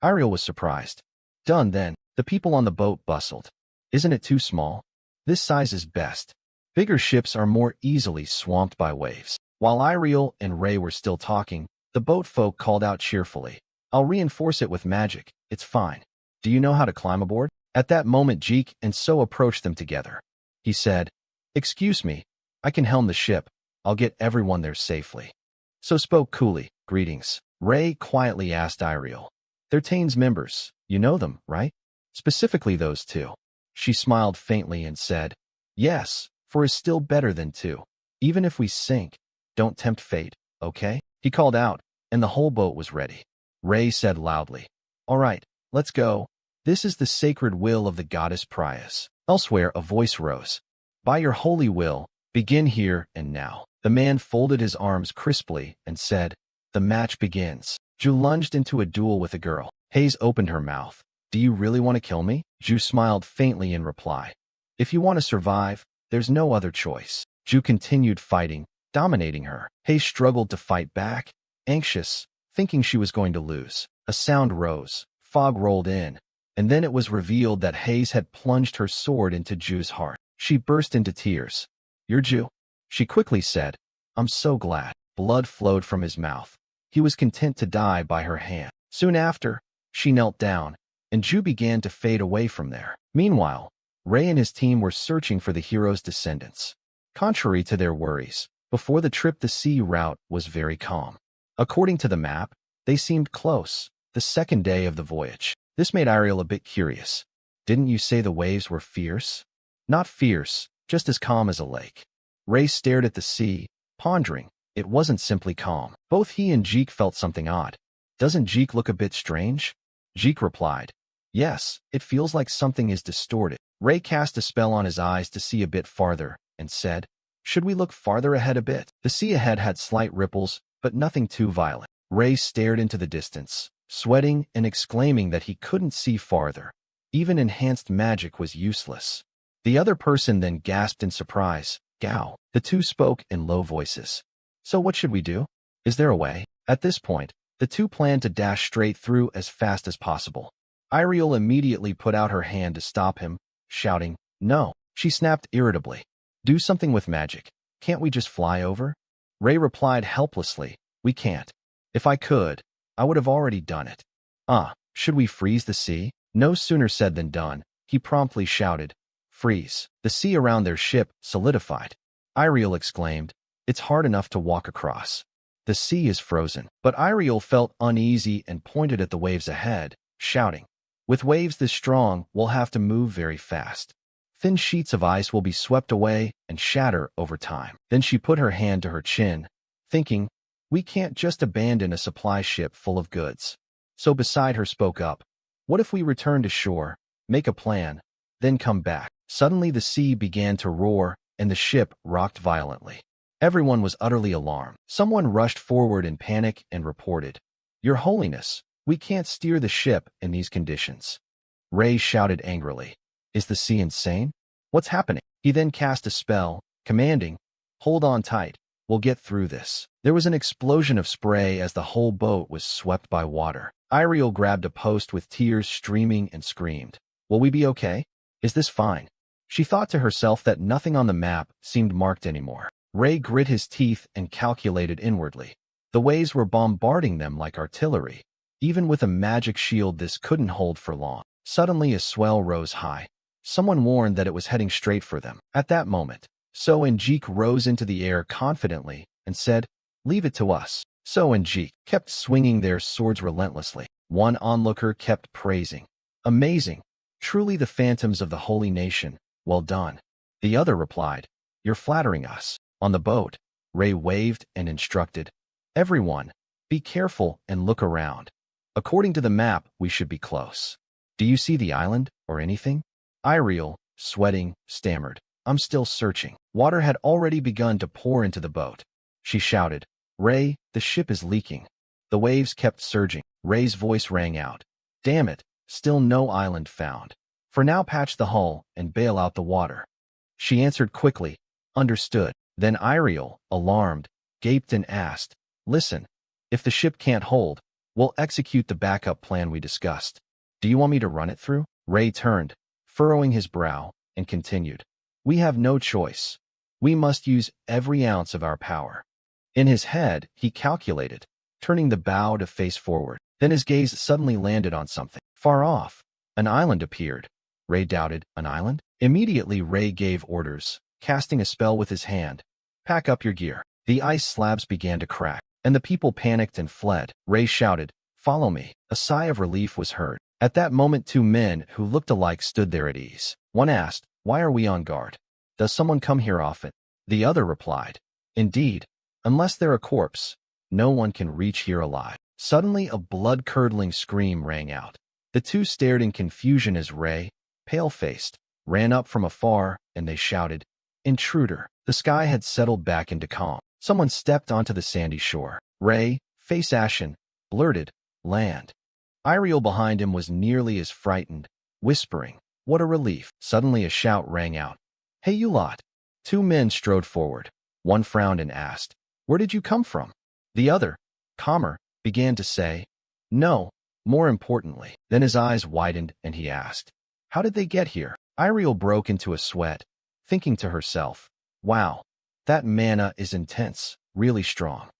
Iriel was surprised. Done then. The people on the boat bustled. Isn't it too small? This size is best. Bigger ships are more easily swamped by waves. While Iriel and Ray were still talking, the boat folk called out cheerfully, I'll reinforce it with magic. It's fine. Do you know how to climb aboard? At that moment, Jeek and So approached them together. He said, excuse me, I can helm the ship. I'll get everyone there safely. So spoke coolly, greetings. Ray quietly asked Iriel, they're Tane's members. You know them, right? Specifically those two. She smiled faintly and said, yes, 4 is still better than 2. Even if we sink, don't tempt fate, okay? He called out, and the whole boat was ready. Ray said loudly, all right, let's go. This is the sacred will of the goddess Prius. Elsewhere, a voice rose. By your holy will, begin here and now. The man folded his arms crisply and said, the match begins. Ju lunged into a duel with a girl. Hayes opened her mouth. Do you really want to kill me? Ju smiled faintly in reply. If you want to survive, there's no other choice. Ju continued fighting, dominating her. Hei struggled to fight back, anxious, thinking she was going to lose. A sound rose, fog rolled in, and then it was revealed that Hei's had plunged her sword into Ju's heart. She burst into tears. "You're Ju," she quickly said. "I'm so glad." Blood flowed from his mouth. He was content to die by her hand. Soon after, she knelt down, and Ju began to fade away from there. Meanwhile, Ray and his team were searching for the hero's descendants. Contrary to their worries, before the trip the sea route was very calm. According to the map, they seemed close, the second day of the voyage. This made Ariel a bit curious. "Didn't you say the waves were fierce?" "Not fierce, just as calm as a lake." Ray stared at the sea, pondering. It wasn't simply calm. Both he and Jeek felt something odd. "Doesn't Jeek look a bit strange?" Jeek replied. "Yes, it feels like something is distorted." Ray cast a spell on his eyes to see a bit farther, and said, "Should we look farther ahead a bit?" The sea ahead had slight ripples, but nothing too violent. Ray stared into the distance, sweating and exclaiming that he couldn't see farther. Even enhanced magic was useless. The other person then gasped in surprise. "Gao." The two spoke in low voices. "So what should we do? Is there a way?" At this point, the two planned to dash straight through as fast as possible. Ariel immediately put out her hand to stop him, shouting, "No." She snapped irritably. "Do something with magic. Can't we just fly over?" Ray replied helplessly, "We can't. If I could, I would have already done it." Should we freeze the sea?" No sooner said than done. He promptly shouted, "Freeze." The sea around their ship solidified. Ariel exclaimed, "It's hard enough to walk across. The sea is frozen." But Ariel felt uneasy and pointed at the waves ahead, shouting, "With waves this strong, we'll have to move very fast. Thin sheets of ice will be swept away and shatter over time." Then she put her hand to her chin, thinking, "We can't just abandon a supply ship full of goods." So beside her spoke up, "What if we return to shore, make a plan, then come back?" Suddenly the sea began to roar, and the ship rocked violently. Everyone was utterly alarmed. Someone rushed forward in panic and reported, "Your Holiness, we can't steer the ship in these conditions." Ray shouted angrily, "Is the sea insane? What's happening?" He then cast a spell, commanding, "Hold on tight, we'll get through this." There was an explosion of spray as the whole boat was swept by water. Ariel grabbed a post with tears streaming and screamed, "Will we be okay? Is this fine?" She thought to herself that nothing on the map seemed marked anymore. Ray grit his teeth and calculated inwardly. The waves were bombarding them like artillery. Even with a magic shield this couldn't hold for long. Suddenly a swell rose high. Someone warned that it was heading straight for them. At that moment, So and Jeek rose into the air confidently and said, "Leave it to us." So and Jeek kept swinging their swords relentlessly. One onlooker kept praising, "Amazing! Truly the phantoms of the holy nation. Well done." The other replied, "You're flattering us." On the boat, Ray waved and instructed, "Everyone, be careful and look around. According to the map, we should be close. Do you see the island or anything?" Iriel, sweating, stammered, "I'm still searching." Water had already begun to pour into the boat. She shouted, "Ray, the ship is leaking." The waves kept surging. Ray's voice rang out, "Damn it, still no island found. For now patch the hull and bail out the water." She answered quickly, "Understood." Then Iriel, alarmed, gaped and asked, "Listen, if the ship can't hold, we'll execute the backup plan we discussed. Do you want me to run it through?" Ray turned, furrowing his brow, and continued, "We have no choice. We must use every ounce of our power." In his head, he calculated, turning the bow to face forward. Then his gaze suddenly landed on something. Far off, an island appeared. Ray doubted, an island? Immediately Ray gave orders, casting a spell with his hand. "Pack up your gear." The ice slabs began to crack, and the people panicked and fled. Ray shouted, "Follow me." A sigh of relief was heard. At that moment 2 men who looked alike stood there at ease. One asked, "Why are we on guard? Does someone come here often?" The other replied, "Indeed, unless they're a corpse, no one can reach here alive." Suddenly a blood-curdling scream rang out. The two stared in confusion as Ray, pale-faced, ran up from afar, and they shouted, "Intruder!" The sky had settled back into calm. Someone stepped onto the sandy shore. Ray, face ashen, blurted, "Land." Iriel behind him was nearly as frightened, whispering, "What a relief." Suddenly a shout rang out, "Hey you lot! Two men strode forward. One frowned and asked, "Where did you come from?" The other, calmer, began to say, "No, more importantly." Then his eyes widened and he asked, "How did they get here?" Iriel broke into a sweat, thinking to herself, "Wow, that mana is intense, really strong."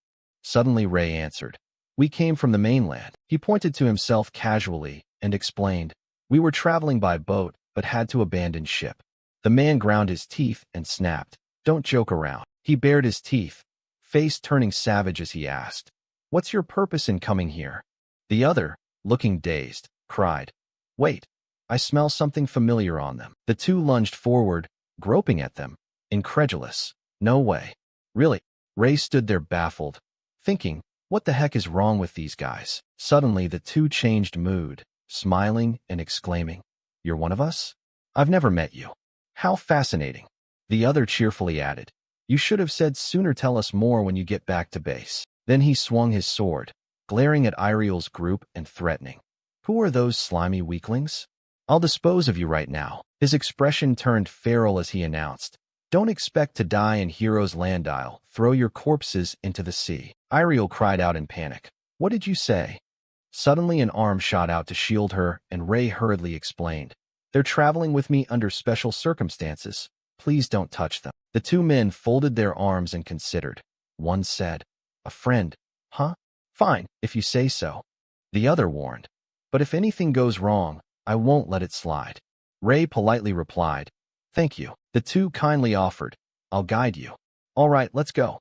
Suddenly Ray answered, "We came from the mainland." He pointed to himself casually and explained, "We were traveling by boat, but had to abandon ship." The man ground his teeth and snapped, "Don't joke around." He bared his teeth, face turning savage as he asked, "What's your purpose in coming here?" The other, looking dazed, cried, "Wait, I smell something familiar on them." The two lunged forward, groping at them, incredulous. "No way. Really?" Ray stood there baffled, thinking, what the heck is wrong with these guys? Suddenly the two changed mood, smiling and exclaiming, "You're one of us? I've never met you. How fascinating." The other cheerfully added, "You should have said sooner, tell us more when you get back to base." Then he swung his sword, glaring at Iriel's group and threatening, "Who are those slimy weaklings? I'll dispose of you right now." His expression turned feral as he announced, "Don't expect to die in Heroes Land. I'll throw your corpses into the sea." Iriel cried out in panic, "What did you say?" Suddenly an arm shot out to shield her and Ray hurriedly explained, "They're traveling with me under special circumstances. Please don't touch them." The two men folded their arms and considered. One said, "A friend, huh? Fine, if you say so." The other warned, "But if anything goes wrong, I won't let it slide." Ray politely replied, "Thank you." The two kindly offered, "I'll guide you." "All right, let's go."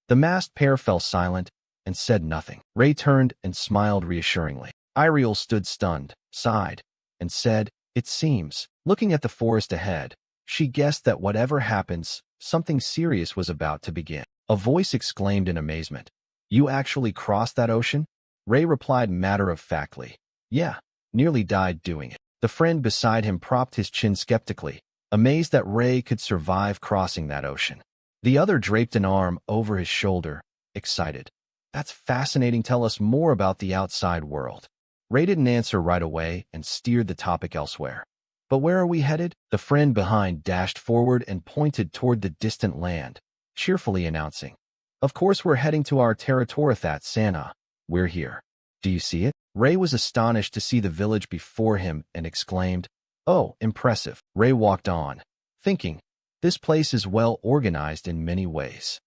The masked pair fell silent and said nothing. Ray turned and smiled reassuringly. Iriel stood stunned, sighed, and said, "It seems." Looking at the forest ahead, she guessed that whatever happens, something serious was about to begin. A voice exclaimed in amazement, "You actually crossed that ocean?" Ray replied matter-of-factly, "Yeah, nearly died doing it." The friend beside him propped his chin skeptically, amazed that Ray could survive crossing that ocean. The other draped an arm over his shoulder, excited. "That's fascinating. Tell us more about the outside world." Ray didn't answer right away and steered the topic elsewhere. "But where are we headed?" The friend behind dashed forward and pointed toward the distant land, cheerfully announcing, "Of course we're heading to our territory. That Santa. We're here. Do you see it?" Ray was astonished to see the village before him and exclaimed, "Oh, impressive." Ray walked on, thinking, this place is well organized in many ways.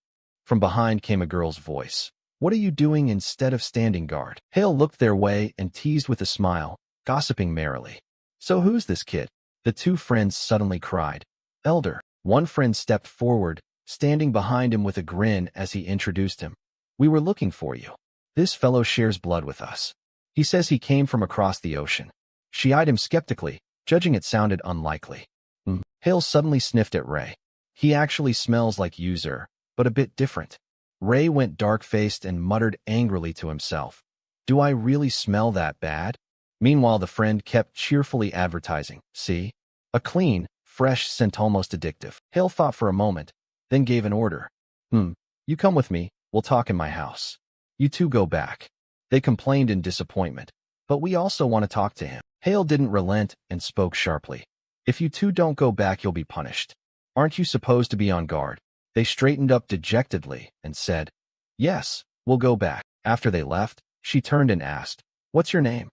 From behind came a girl's voice, "What are you doing instead of standing guard?" Hale looked their way and teased with a smile, gossiping merrily. "So who's this kid?" The two friends suddenly cried, "Elder." One friend stepped forward, standing behind him with a grin as he introduced him. "We were looking for you. This fellow shares blood with us. He says he came from across the ocean." She eyed him skeptically, judging it sounded unlikely. Hale suddenly sniffed at Ray. "He actually smells like user, but a bit different." Ray went dark-faced and muttered angrily to himself, "Do I really smell that bad?" Meanwhile, the friend kept cheerfully advertising, "See? A clean, fresh scent, almost addictive." Hale thought for a moment, then gave an order. You come with me, we'll talk in my house." "You two go back." They complained in disappointment, "But we also want to talk to him." Hale didn't relent and spoke sharply, "If you two don't go back, you'll be punished. Aren't you supposed to be on guard?" They straightened up dejectedly and said, "Yes, we'll go back." After they left, she turned and asked, "What's your name?"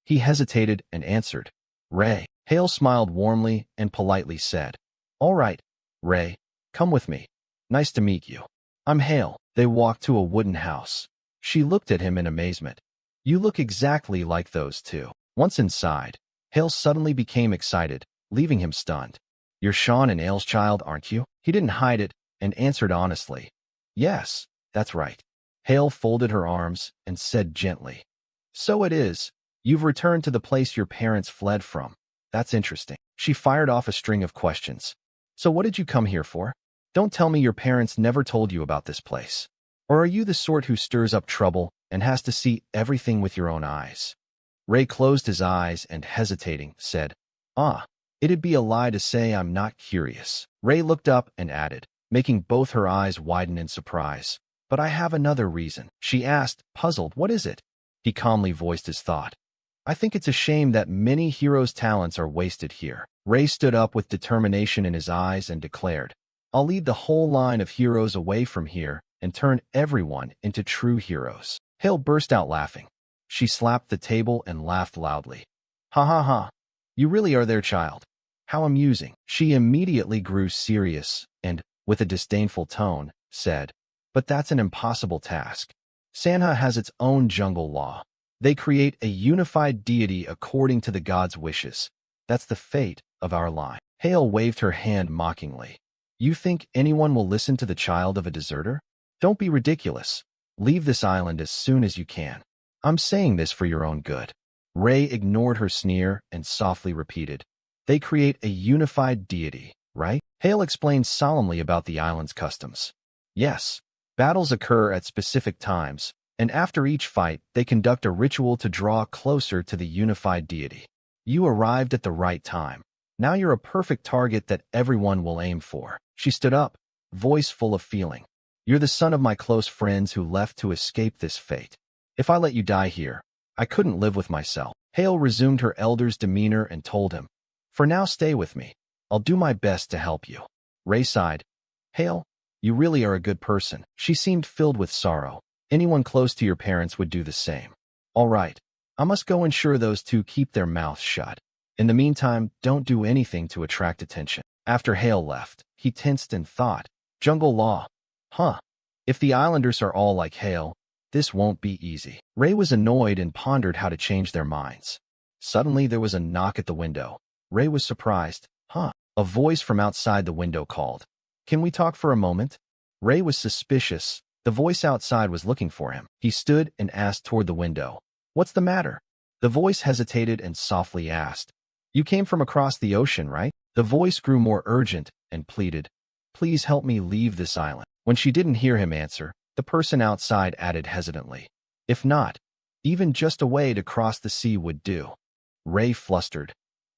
He hesitated and answered, "Ray." Hale smiled warmly and politely said, "All right, Ray, come with me. Nice to meet you. I'm Hale." They walked to a wooden house. She looked at him in amazement. "You look exactly like those two." Once inside, Hale suddenly became excited, leaving him stunned. "You're Sean and Aile's child, aren't you?" He didn't hide it and answered honestly, "Yes, that's right." Hale folded her arms and said gently, "So it is. You've returned to the place your parents fled from. That's interesting." She fired off a string of questions. "So what did you come here for? Don't tell me your parents never told you about this place. Or are you the sort who stirs up trouble and has to see everything with your own eyes?" Ray closed his eyes and, hesitating, said, "It'd be a lie to say I'm not curious." Ray looked up and added, making both her eyes widen in surprise, "But I have another reason." She asked, puzzled, "What is it?" He calmly voiced his thought. "I think it's a shame that many heroes' talents are wasted here." Ray stood up with determination in his eyes and declared, I'll lead the whole line of heroes away from here and turn everyone into true heroes. Hale burst out laughing. She slapped the table and laughed loudly. Ha ha ha. You really are their child. How amusing. She immediately grew serious and, with a disdainful tone, said, But that's an impossible task. Manhwa has its own jungle law. They create a unified deity according to the god's wishes. That's the fate of our line. Hale waved her hand mockingly. You think anyone will listen to the child of a deserter? Don't be ridiculous. Leave this island as soon as you can. I'm saying this for your own good. Ray ignored her sneer and softly repeated, They create a unified deity, right? Hale explained solemnly about the island's customs. Yes, battles occur at specific times, and after each fight, they conduct a ritual to draw closer to the unified deity. You arrived at the right time. Now you're a perfect target that everyone will aim for. She stood up, voice full of feeling. You're the son of my close friends who left to escape this fate. If I let you die here, I couldn't live with myself. Hale resumed her elder's demeanor and told him, For now stay with me. I'll do my best to help you. Ray sighed. Hale, you really are a good person. She seemed filled with sorrow. Anyone close to your parents would do the same. All right, I must go ensure those two keep their mouths shut. In the meantime, don't do anything to attract attention. After Hale left, he tensed and thought, Jungle law. Huh. If the islanders are all like Hale, this won't be easy. Ray was annoyed and pondered how to change their minds. Suddenly there was a knock at the window. Ray was surprised. Huh. A voice from outside the window called. Can we talk for a moment? Ray was suspicious. The voice outside was looking for him. He stood and asked toward the window. What's the matter? The voice hesitated and softly asked. You came from across the ocean, right? The voice grew more urgent and pleaded. Please help me leave this island. When she didn't hear him answer, the person outside added hesitantly. If not, even just a way to cross the sea would do. Ray flustered.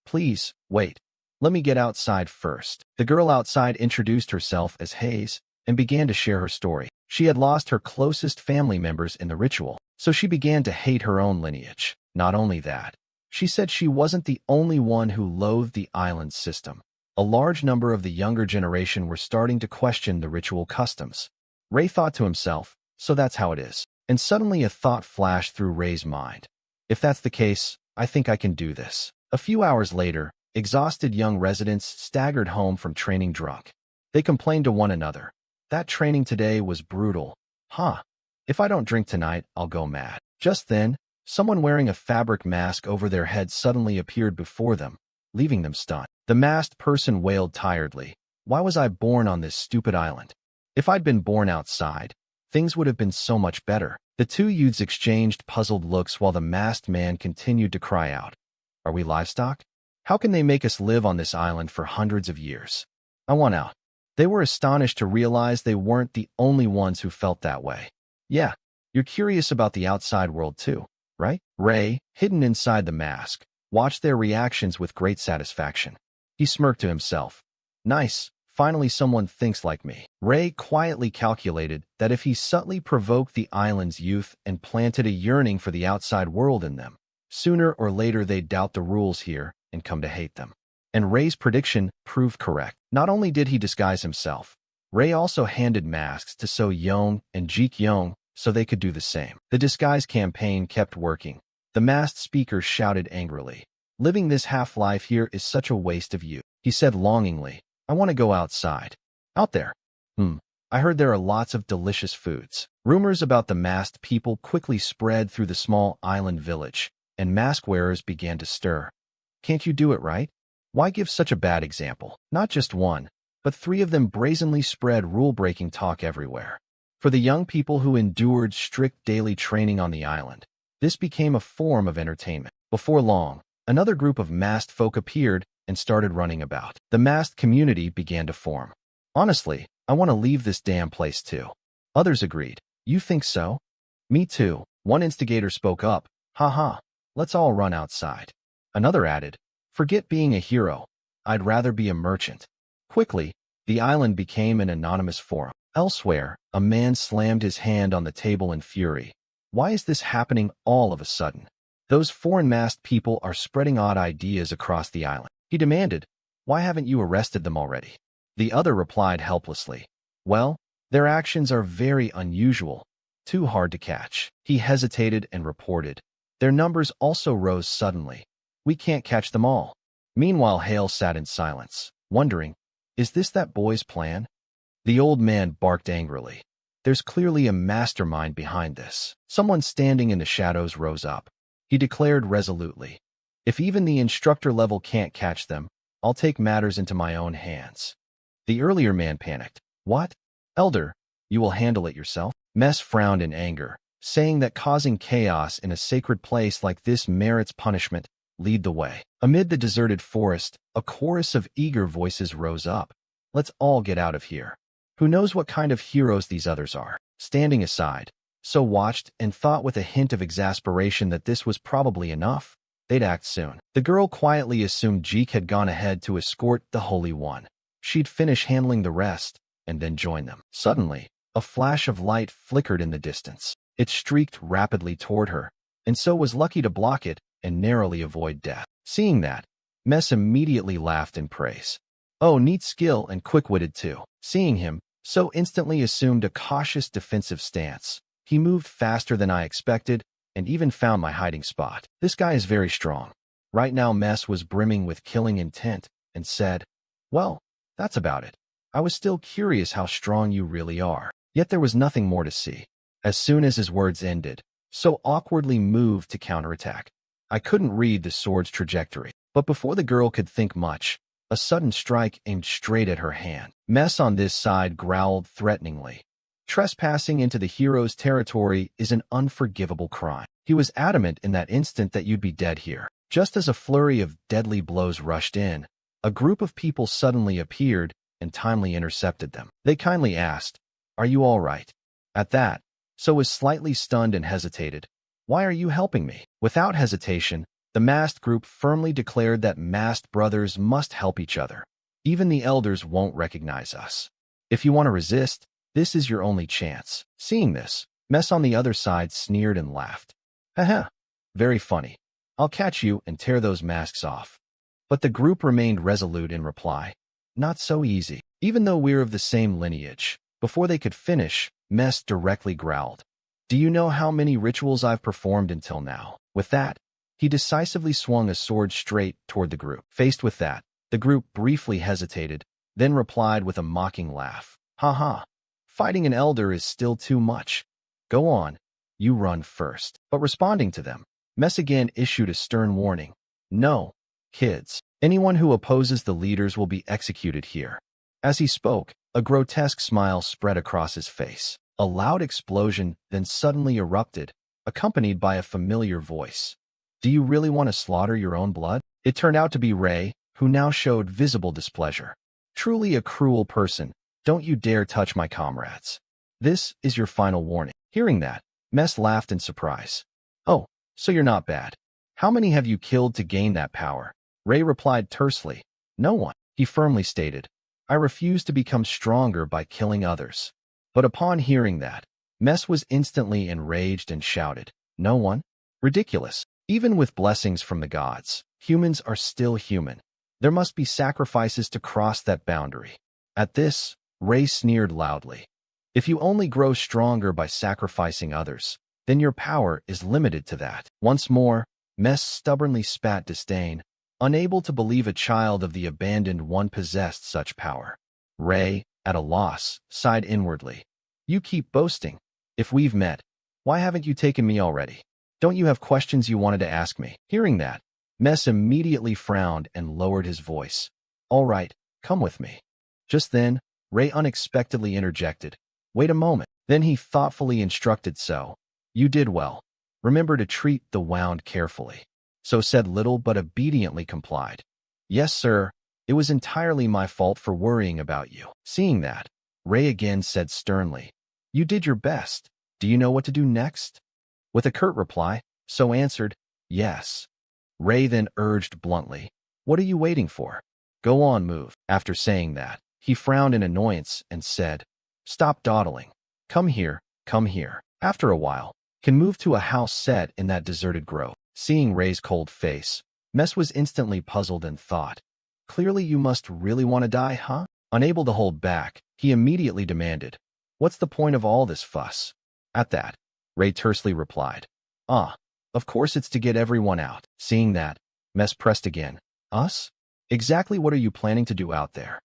Please, wait. Let me get outside first. The girl outside introduced herself as Hayes and began to share her story. She had lost her closest family members in the ritual, so she began to hate her own lineage. Not only that, she said she wasn't the only one who loathed the island's system. A large number of the younger generation were starting to question the ritual customs. Ray thought to himself, so that's how it is. And suddenly a thought flashed through Ray's mind. If that's the case, I think I can do this. A few hours later, exhausted young residents staggered home from training drunk. They complained to one another. That training today was brutal. Huh. If I don't drink tonight, I'll go mad. Just then, someone wearing a fabric mask over their head suddenly appeared before them, leaving them stunned. The masked person wailed tiredly. Why was I born on this stupid island? If I'd been born outside, things would have been so much better. The two youths exchanged puzzled looks while the masked man continued to cry out. Are we livestock? How can they make us live on this island for hundreds of years? I want out. They were astonished to realize they weren't the only ones who felt that way. Yeah, you're curious about the outside world too, right? Ray, hidden inside the mask, watched their reactions with great satisfaction. He smirked to himself. Nice, finally someone thinks like me. Ray quietly calculated that if he subtly provoked the island's youth and planted a yearning for the outside world in them, sooner or later they'd doubt the rules here and come to hate them. And Ray's prediction proved correct. Not only did he disguise himself, Ray also handed masks to So Young and Jeek Young so they could do the same. The disguise campaign kept working. The masked speaker shouted angrily. Living this half-life here is such a waste of youth. He said longingly, I want to go outside. Out there. I heard there are lots of delicious foods. Rumors about the masked people quickly spread through the small island village, and mask wearers began to stir. Can't you do it right? Why give such a bad example? Not just one, but three of them brazenly spread rule-breaking talk everywhere. For the young people who endured strict daily training on the island, this became a form of entertainment. Before long, another group of masked folk appeared and started running about. The masked community began to form. Honestly, I want to leave this damn place too. Others agreed. You think so? Me too. One instigator spoke up. Haha, let's all run outside. Another added, forget being a hero. I'd rather be a merchant. Quickly, the island became an anonymous forum. Elsewhere, a man slammed his hand on the table in fury. Why is this happening all of a sudden? Those foreign masked people are spreading odd ideas across the island. He demanded, why haven't you arrested them already? The other replied helplessly. Well, their actions are very unusual, too hard to catch. He hesitated and reported. Their numbers also rose suddenly. We can't catch them all. Meanwhile, Hale sat in silence, wondering, is this that boy's plan? The old man barked angrily. There's clearly a mastermind behind this. Someone standing in the shadows rose up. He declared resolutely, if even the instructor level can't catch them, I'll take matters into my own hands. The earlier man panicked. What? Elder, you will handle it yourself? Mess frowned in anger, saying that causing chaos in a sacred place like this merits punishment. Lead the way. Amid the deserted forest, a chorus of eager voices rose up. Let's all get out of here. Who knows what kind of heroes these others are? Standing aside, So watched and thought with a hint of exasperation that this was probably enough. They'd act soon. The girl quietly assumed Jeek had gone ahead to escort the Holy One. She'd finish handling the rest and then join them. Suddenly, a flash of light flickered in the distance. It streaked rapidly toward her, and so was lucky to block it and narrowly avoid death. Seeing that, Mess immediately laughed in praise. Oh, neat skill and quick-witted too. Seeing him, so instantly assumed a cautious defensive stance. He moved faster than I expected and even found my hiding spot. This guy is very strong. Right now Mess was brimming with killing intent and said, well, that's about it. I was still curious how strong you really are. Yet there was nothing more to see. As soon as his words ended, so awkwardly moved to counterattack. I couldn't read the sword's trajectory, but before the girl could think much, a sudden strike aimed straight at her hand. Mess on this side growled threateningly. Trespassing into the hero's territory is an unforgivable crime. He was adamant in that instant that you'd be dead here. Just as a flurry of deadly blows rushed in, a group of people suddenly appeared and timely intercepted them. They kindly asked, "Are you all right?" At that, So was slightly stunned and hesitated. "Why are you helping me?" Without hesitation, the masked group firmly declared that masked brothers must help each other. Even the elders won't recognize us. If you want to resist, this is your only chance. Seeing this, Mess on the other side sneered and laughed. Haha, very funny. I'll catch you and tear those masks off. But the group remained resolute in reply. Not so easy. Even though we're of the same lineage. Before they could finish, Mess directly growled. Do you know how many rituals I've performed until now? With that, he decisively swung a sword straight toward the group. Faced with that, the group briefly hesitated, then replied with a mocking laugh. Ha. Fighting an elder is still too much. Go on, you run first. But responding to them, Mess again issued a stern warning. No, kids. Anyone who opposes the leaders will be executed here. As he spoke, a grotesque smile spread across his face. A loud explosion then suddenly erupted, accompanied by a familiar voice. Do you really want to slaughter your own blood? It turned out to be Ray, who now showed visible displeasure. Truly a cruel person. Don't you dare touch my comrades. This is your final warning. Hearing that, Mess laughed in surprise. Oh, so you're not bad. How many have you killed to gain that power? Ray replied tersely. No one. He firmly stated. I refuse to become stronger by killing others. But upon hearing that, Mess was instantly enraged and shouted. No one? Ridiculous. Even with blessings from the gods, humans are still human. There must be sacrifices to cross that boundary. At this, Ray sneered loudly. If you only grow stronger by sacrificing others, then your power is limited to that. Once more, Mess stubbornly spat disdain, unable to believe a child of the abandoned one possessed such power. Ray, at a loss, sighed inwardly. You keep boasting. If we've met, why haven't you taken me already? Don't you have questions you wanted to ask me? Hearing that, Mess immediately frowned and lowered his voice. All right, come with me. Just then, Ray unexpectedly interjected. Wait a moment. Then he thoughtfully instructed So. You did well. Remember to treat the wound carefully. So said little but obediently complied. Yes, sir. It was entirely my fault for worrying about you. Seeing that, Ray again said sternly. You did your best. Do you know what to do next? With a curt reply, So answered, yes. Ray then urged bluntly. What are you waiting for? Go on, move. After saying that, he frowned in annoyance and said, Stop dawdling. Come here, come here. After a while, can move to a house set in that deserted grove. Seeing Ray's cold face, Mess was instantly puzzled and thought, clearly you must really want to die, huh? Unable to hold back, he immediately demanded, "What's the point of all this fuss?" At that, Ray tersely replied, "Ah, of course it's to get everyone out." Seeing that, Mess pressed again, "Us? Exactly what are you planning to do out there?"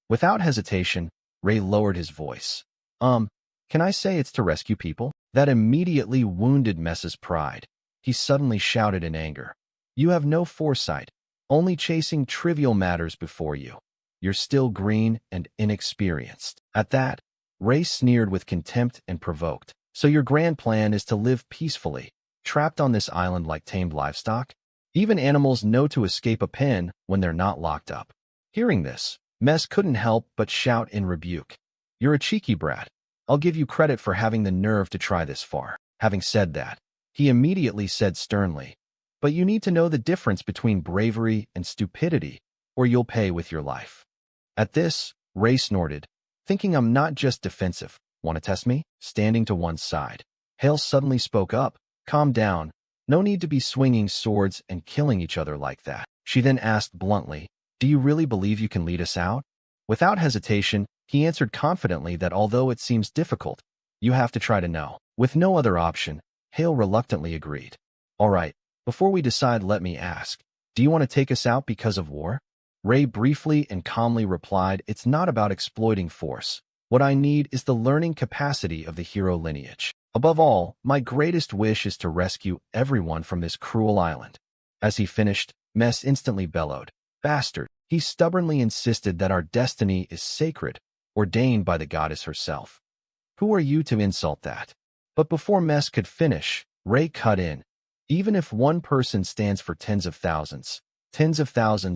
Without hesitation, Ray lowered his voice. Can I say it's to rescue people?" That immediately wounded Mess's pride. He suddenly shouted in anger, "You have no foresight, only chasing trivial matters before you. You're still green and inexperienced." At that, Ray sneered with contempt and provoked. "So your grand plan is to live peacefully, trapped on this island like tamed livestock? Even animals know to escape a pen when they're not locked up." Hearing this, Mess couldn't help but shout in rebuke, "You're a cheeky brat. I'll give you credit for having the nerve to try this far." Having said that, he immediately said sternly, "But you need to know the difference between bravery and stupidity, or you'll pay with your life." At this, Ray snorted, thinking I'm not just defensive. "Want to test me?" Standing to one side, Hale suddenly spoke up, "Calm down. No need to be swinging swords and killing each other like that." She then asked bluntly, "Do you really believe you can lead us out?" Without hesitation, he answered confidently that although it seems difficult, you have to try to know. With no other option, Hale reluctantly agreed. "All right, before we decide, let me ask, do you want to take us out because of war?" Ray briefly and calmly replied, "It's not about exploiting force. What I need is the learning capacity of the hero lineage. Above all, my greatest wish is to rescue everyone from this cruel island." As he finished, Mess instantly bellowed, "Bastard!" He stubbornly insisted that our destiny is sacred, ordained by the goddess herself. "Who are you to insult that?" But before Mess could finish, Ray cut in. "Even if one person stands for tens of thousands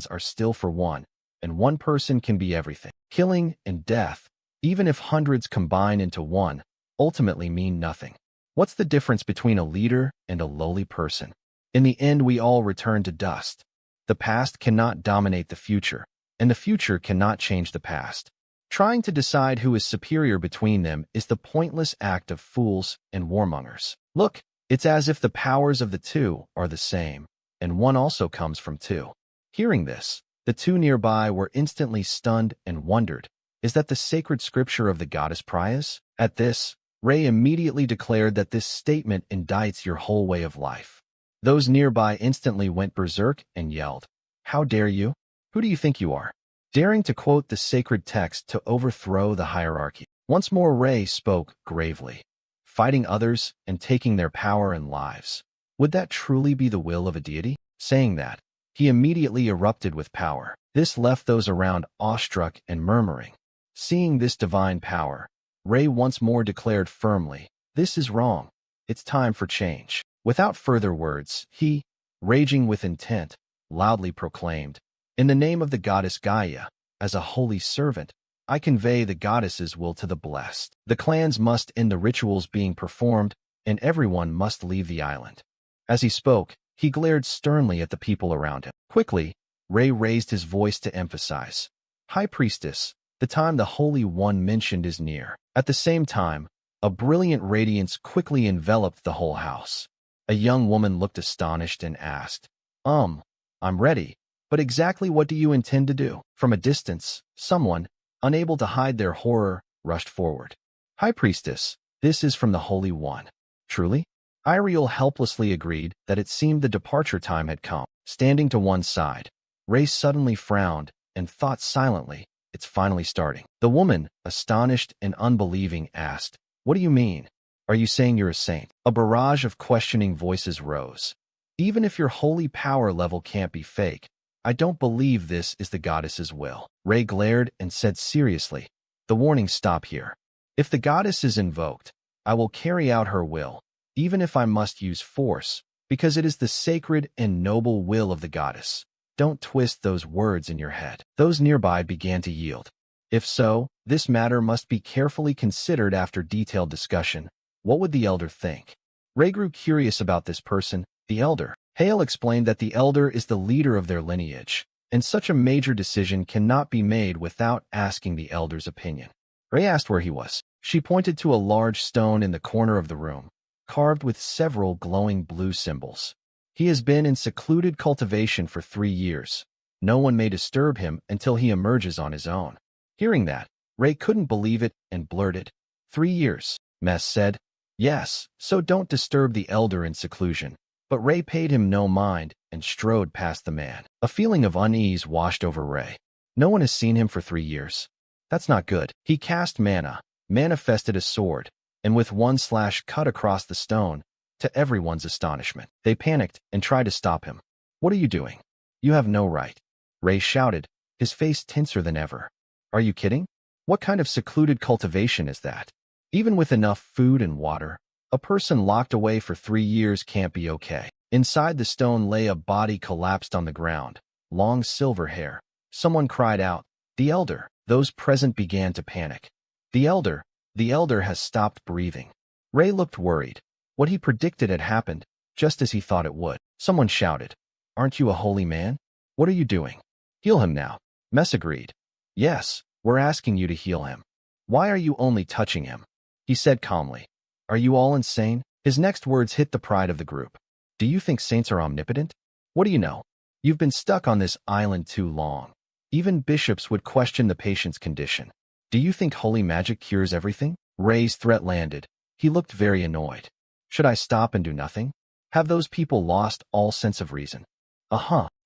are still for one, and one person can be everything. Killing and death, even if hundreds combine into one, ultimately mean nothing. What's the difference between a leader and a lowly person? In the end, we all return to dust. The past cannot dominate the future, and the future cannot change the past. Trying to decide who is superior between them is the pointless act of fools and warmongers. Look, it's as if the powers of the two are the same, and one also comes from two." Hearing this, the two nearby were instantly stunned and wondered, "Is that the sacred scripture of the goddess Prias?" At this, Ray immediately declared that this statement indicts your whole way of life. Those nearby instantly went berserk and yelled, "How dare you? Who do you think you are, daring to quote the sacred text to overthrow the hierarchy?" Once more Ray spoke gravely, "Fighting others and taking their power and lives. Would that truly be the will of a deity?" Saying that, he immediately erupted with power. This left those around awestruck and murmuring. Seeing this divine power, Ray once more declared firmly, "This is wrong. It's time for change." Without further words, he, raging with intent, loudly proclaimed, "In the name of the goddess Gaia, as a holy servant, I convey the goddess's will to the blessed. The clans must end the rituals being performed, and everyone must leave the island." As he spoke, he glared sternly at the people around him. Quickly, Ray raised his voice to emphasize, "High Priestess, the time the Holy One mentioned is near." At the same time, a brilliant radiance quickly enveloped the whole house. A young woman looked astonished and asked, I'm ready, but exactly what do you intend to do?" From a distance, someone, unable to hide their horror, rushed forward. "High Priestess, this is from the Holy One." "Truly?" Iriel helplessly agreed that it seemed the departure time had come. Standing to one side, Ray suddenly frowned and thought silently, "It's finally starting." The woman, astonished and unbelieving, asked, "What do you mean? Are you saying you're a saint?" A barrage of questioning voices rose. "Even if your holy power level can't be fake, I don't believe this is the goddess's will." Ray glared and said seriously, "The warnings stop here. If the goddess is invoked, I will carry out her will, even if I must use force, because it is the sacred and noble will of the goddess. Don't twist those words in your head." Those nearby began to yield. If so, this matter must be carefully considered after detailed discussion. What would the elder think? Ray grew curious about this person, the elder. Hale explained that the elder is the leader of their lineage, and such a major decision cannot be made without asking the elder's opinion. Ray asked where he was. She pointed to a large stone in the corner of the room, carved with several glowing blue symbols. "He has been in secluded cultivation for 3 years. No one may disturb him until he emerges on his own." Hearing that, Ray couldn't believe it and blurted, 3 years. Mess said, yes, so don't disturb the elder in seclusion. But Ray paid him no mind and strode past the man. A feeling of unease washed over Ray. No one has seen him for 3 years. That's not good. He cast mana, manifested a sword, and with one slash cut across the stone. To everyone's astonishment, they panicked and tried to stop him. What are you doing? You have no right. Ray shouted, his face tenser than ever. Are you kidding? What kind of secluded cultivation is that? Even with enough food and water, a person locked away for 3 years can't be okay. Inside the stone lay a body collapsed on the ground, long silver hair. Someone cried out, the elder. Those present began to panic. The elder has stopped breathing. Ray looked worried. What he predicted had happened, just as he thought it would. Someone shouted, aren't you a holy man? What are you doing? Heal him now. Mess agreed. Yes, we're asking you to heal him. Why are you only touching him? He said calmly. Are you all insane? His next words hit the pride of the group. Do you think saints are omnipotent? What do you know? You've been stuck on this island too long. Even bishops would question the patient's condition. Do you think holy magic cures everything? Ray's threat landed. He looked very annoyed. Should I stop and do nothing? Have those people lost all sense of reason?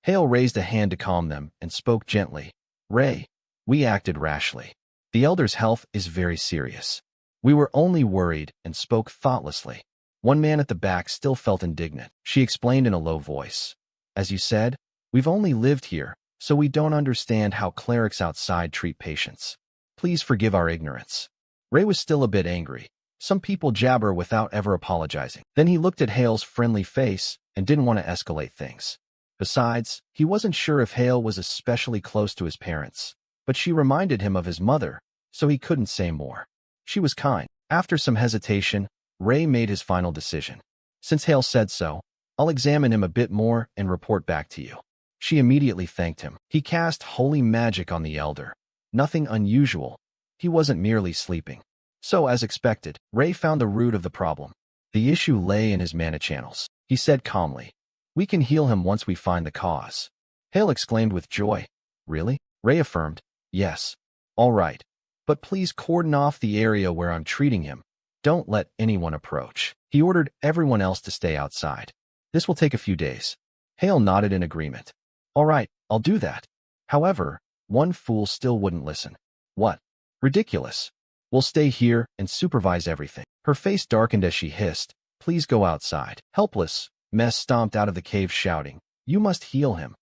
Hale raised a hand to calm them and spoke gently. Ray, we acted rashly. The elder's health is very serious. We were only worried and spoke thoughtlessly. One man at the back still felt indignant. She explained in a low voice. As you said, we've only lived here, so we don't understand how clerics outside treat patients. Please forgive our ignorance. Ray was still a bit angry. Some people jabber without ever apologizing. Then he looked at Hale's friendly face and didn't want to escalate things. Besides, he wasn't sure if Hale was especially close to his parents, but she reminded him of his mother, so he couldn't say more. She was kind. After some hesitation, Ray made his final decision. Since Hale said so, I'll examine him a bit more and report back to you. She immediately thanked him. He cast holy magic on the elder. Nothing unusual. He wasn't merely sleeping. So, as expected, Ray found the root of the problem. The issue lay in his mana channels. He said calmly, we can heal him once we find the cause. Hale exclaimed with joy. Really? Ray affirmed, yes. All right. But please cordon off the area where I'm treating him. Don't let anyone approach. He ordered everyone else to stay outside. This will take a few days. Hale nodded in agreement. All right, I'll do that. However, one fool still wouldn't listen. What? Ridiculous. We'll stay here and supervise everything. Her face darkened as she hissed, please go outside. Helpless, Mess stomped out of the cave shouting, you must heal him.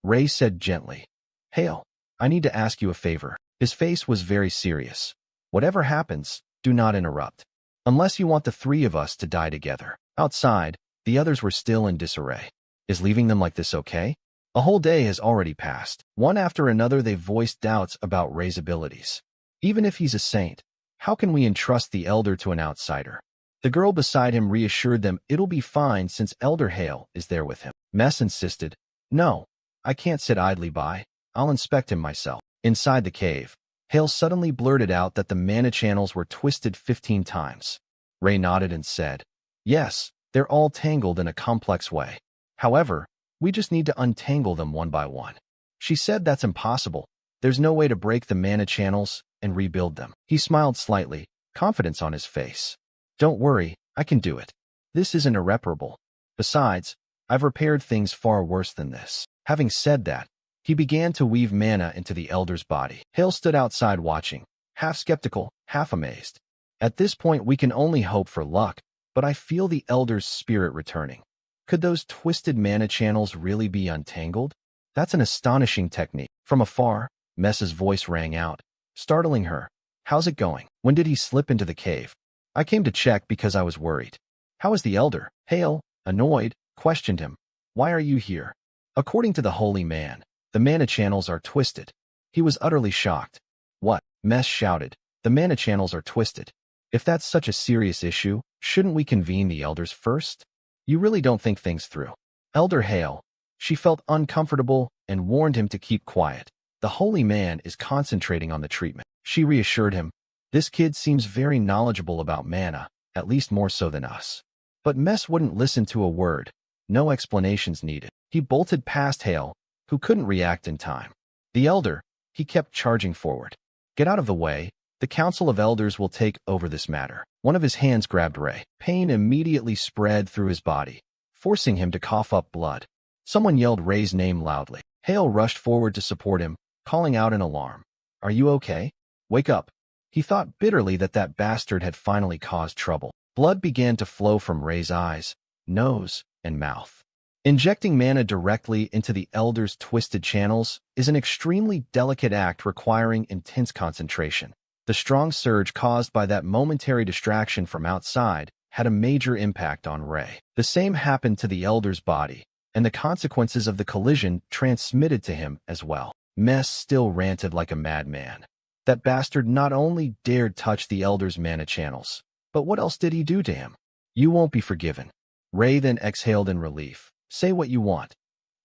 Ray said gently, Hale, I need to ask you a favor. His face was very serious. Whatever happens, do not interrupt. Unless you want the three of us to die together. Outside, the others were still in disarray. Is leaving them like this okay? A whole day has already passed. One after another they voiced doubts about Ray's abilities. Even if he's a saint, how can we entrust the elder to an outsider? The girl beside him reassured them it'll be fine since Elder Hale is there with him. Mess insisted, no, I can't sit idly by. I'll inspect him myself. Inside the cave, Hale suddenly blurted out that the mana channels were twisted 15 times. Ray nodded and said, yes, they're all tangled in a complex way. However, we just need to untangle them one by one. She said that's impossible. There's no way to break the mana channels and rebuild them. He smiled slightly, confidence on his face. Don't worry, I can do it. This isn't irreparable. Besides, I've repaired things far worse than this. Having said that, he began to weave mana into the elder's body. Hale stood outside watching, half skeptical, half amazed. At this point we can only hope for luck, but I feel the elder's spirit returning. Could those twisted mana channels really be untangled? That's an astonishing technique. From afar, Mess's voice rang out, startling her. How's it going? When did he slip into the cave? I came to check because I was worried. How is the elder? Hale, annoyed, questioned him. Why are you here? According to the holy man, the mana channels are twisted. He was utterly shocked. What? Mess shouted. The mana channels are twisted. If that's such a serious issue, shouldn't we convene the elders first? You really don't think things through. Elder Hale. She felt uncomfortable and warned him to keep quiet. The holy man is concentrating on the treatment. She reassured him. This kid seems very knowledgeable about mana, at least more so than us. But Mess wouldn't listen to a word. No explanations needed. He bolted past Hale, who couldn't react in time. The elder, he kept charging forward. Get out of the way. The Council of Elders will take over this matter. One of his hands grabbed Ray. Pain immediately spread through his body, forcing him to cough up blood. Someone yelled Ray's name loudly. Hale rushed forward to support him, calling out in alarm. Are you okay? Wake up. He thought bitterly that that bastard had finally caused trouble. Blood began to flow from Ray's eyes, nose, and mouth. Injecting mana directly into the Elder's twisted channels is an extremely delicate act requiring intense concentration. The strong surge caused by that momentary distraction from outside had a major impact on Ray. The same happened to the Elder's body, and the consequences of the collision transmitted to him as well. Mess still ranted like a madman. That bastard not only dared touch the Elder's mana channels, but what else did he do to him? You won't be forgiven. Ray then exhaled in relief. Say what you want.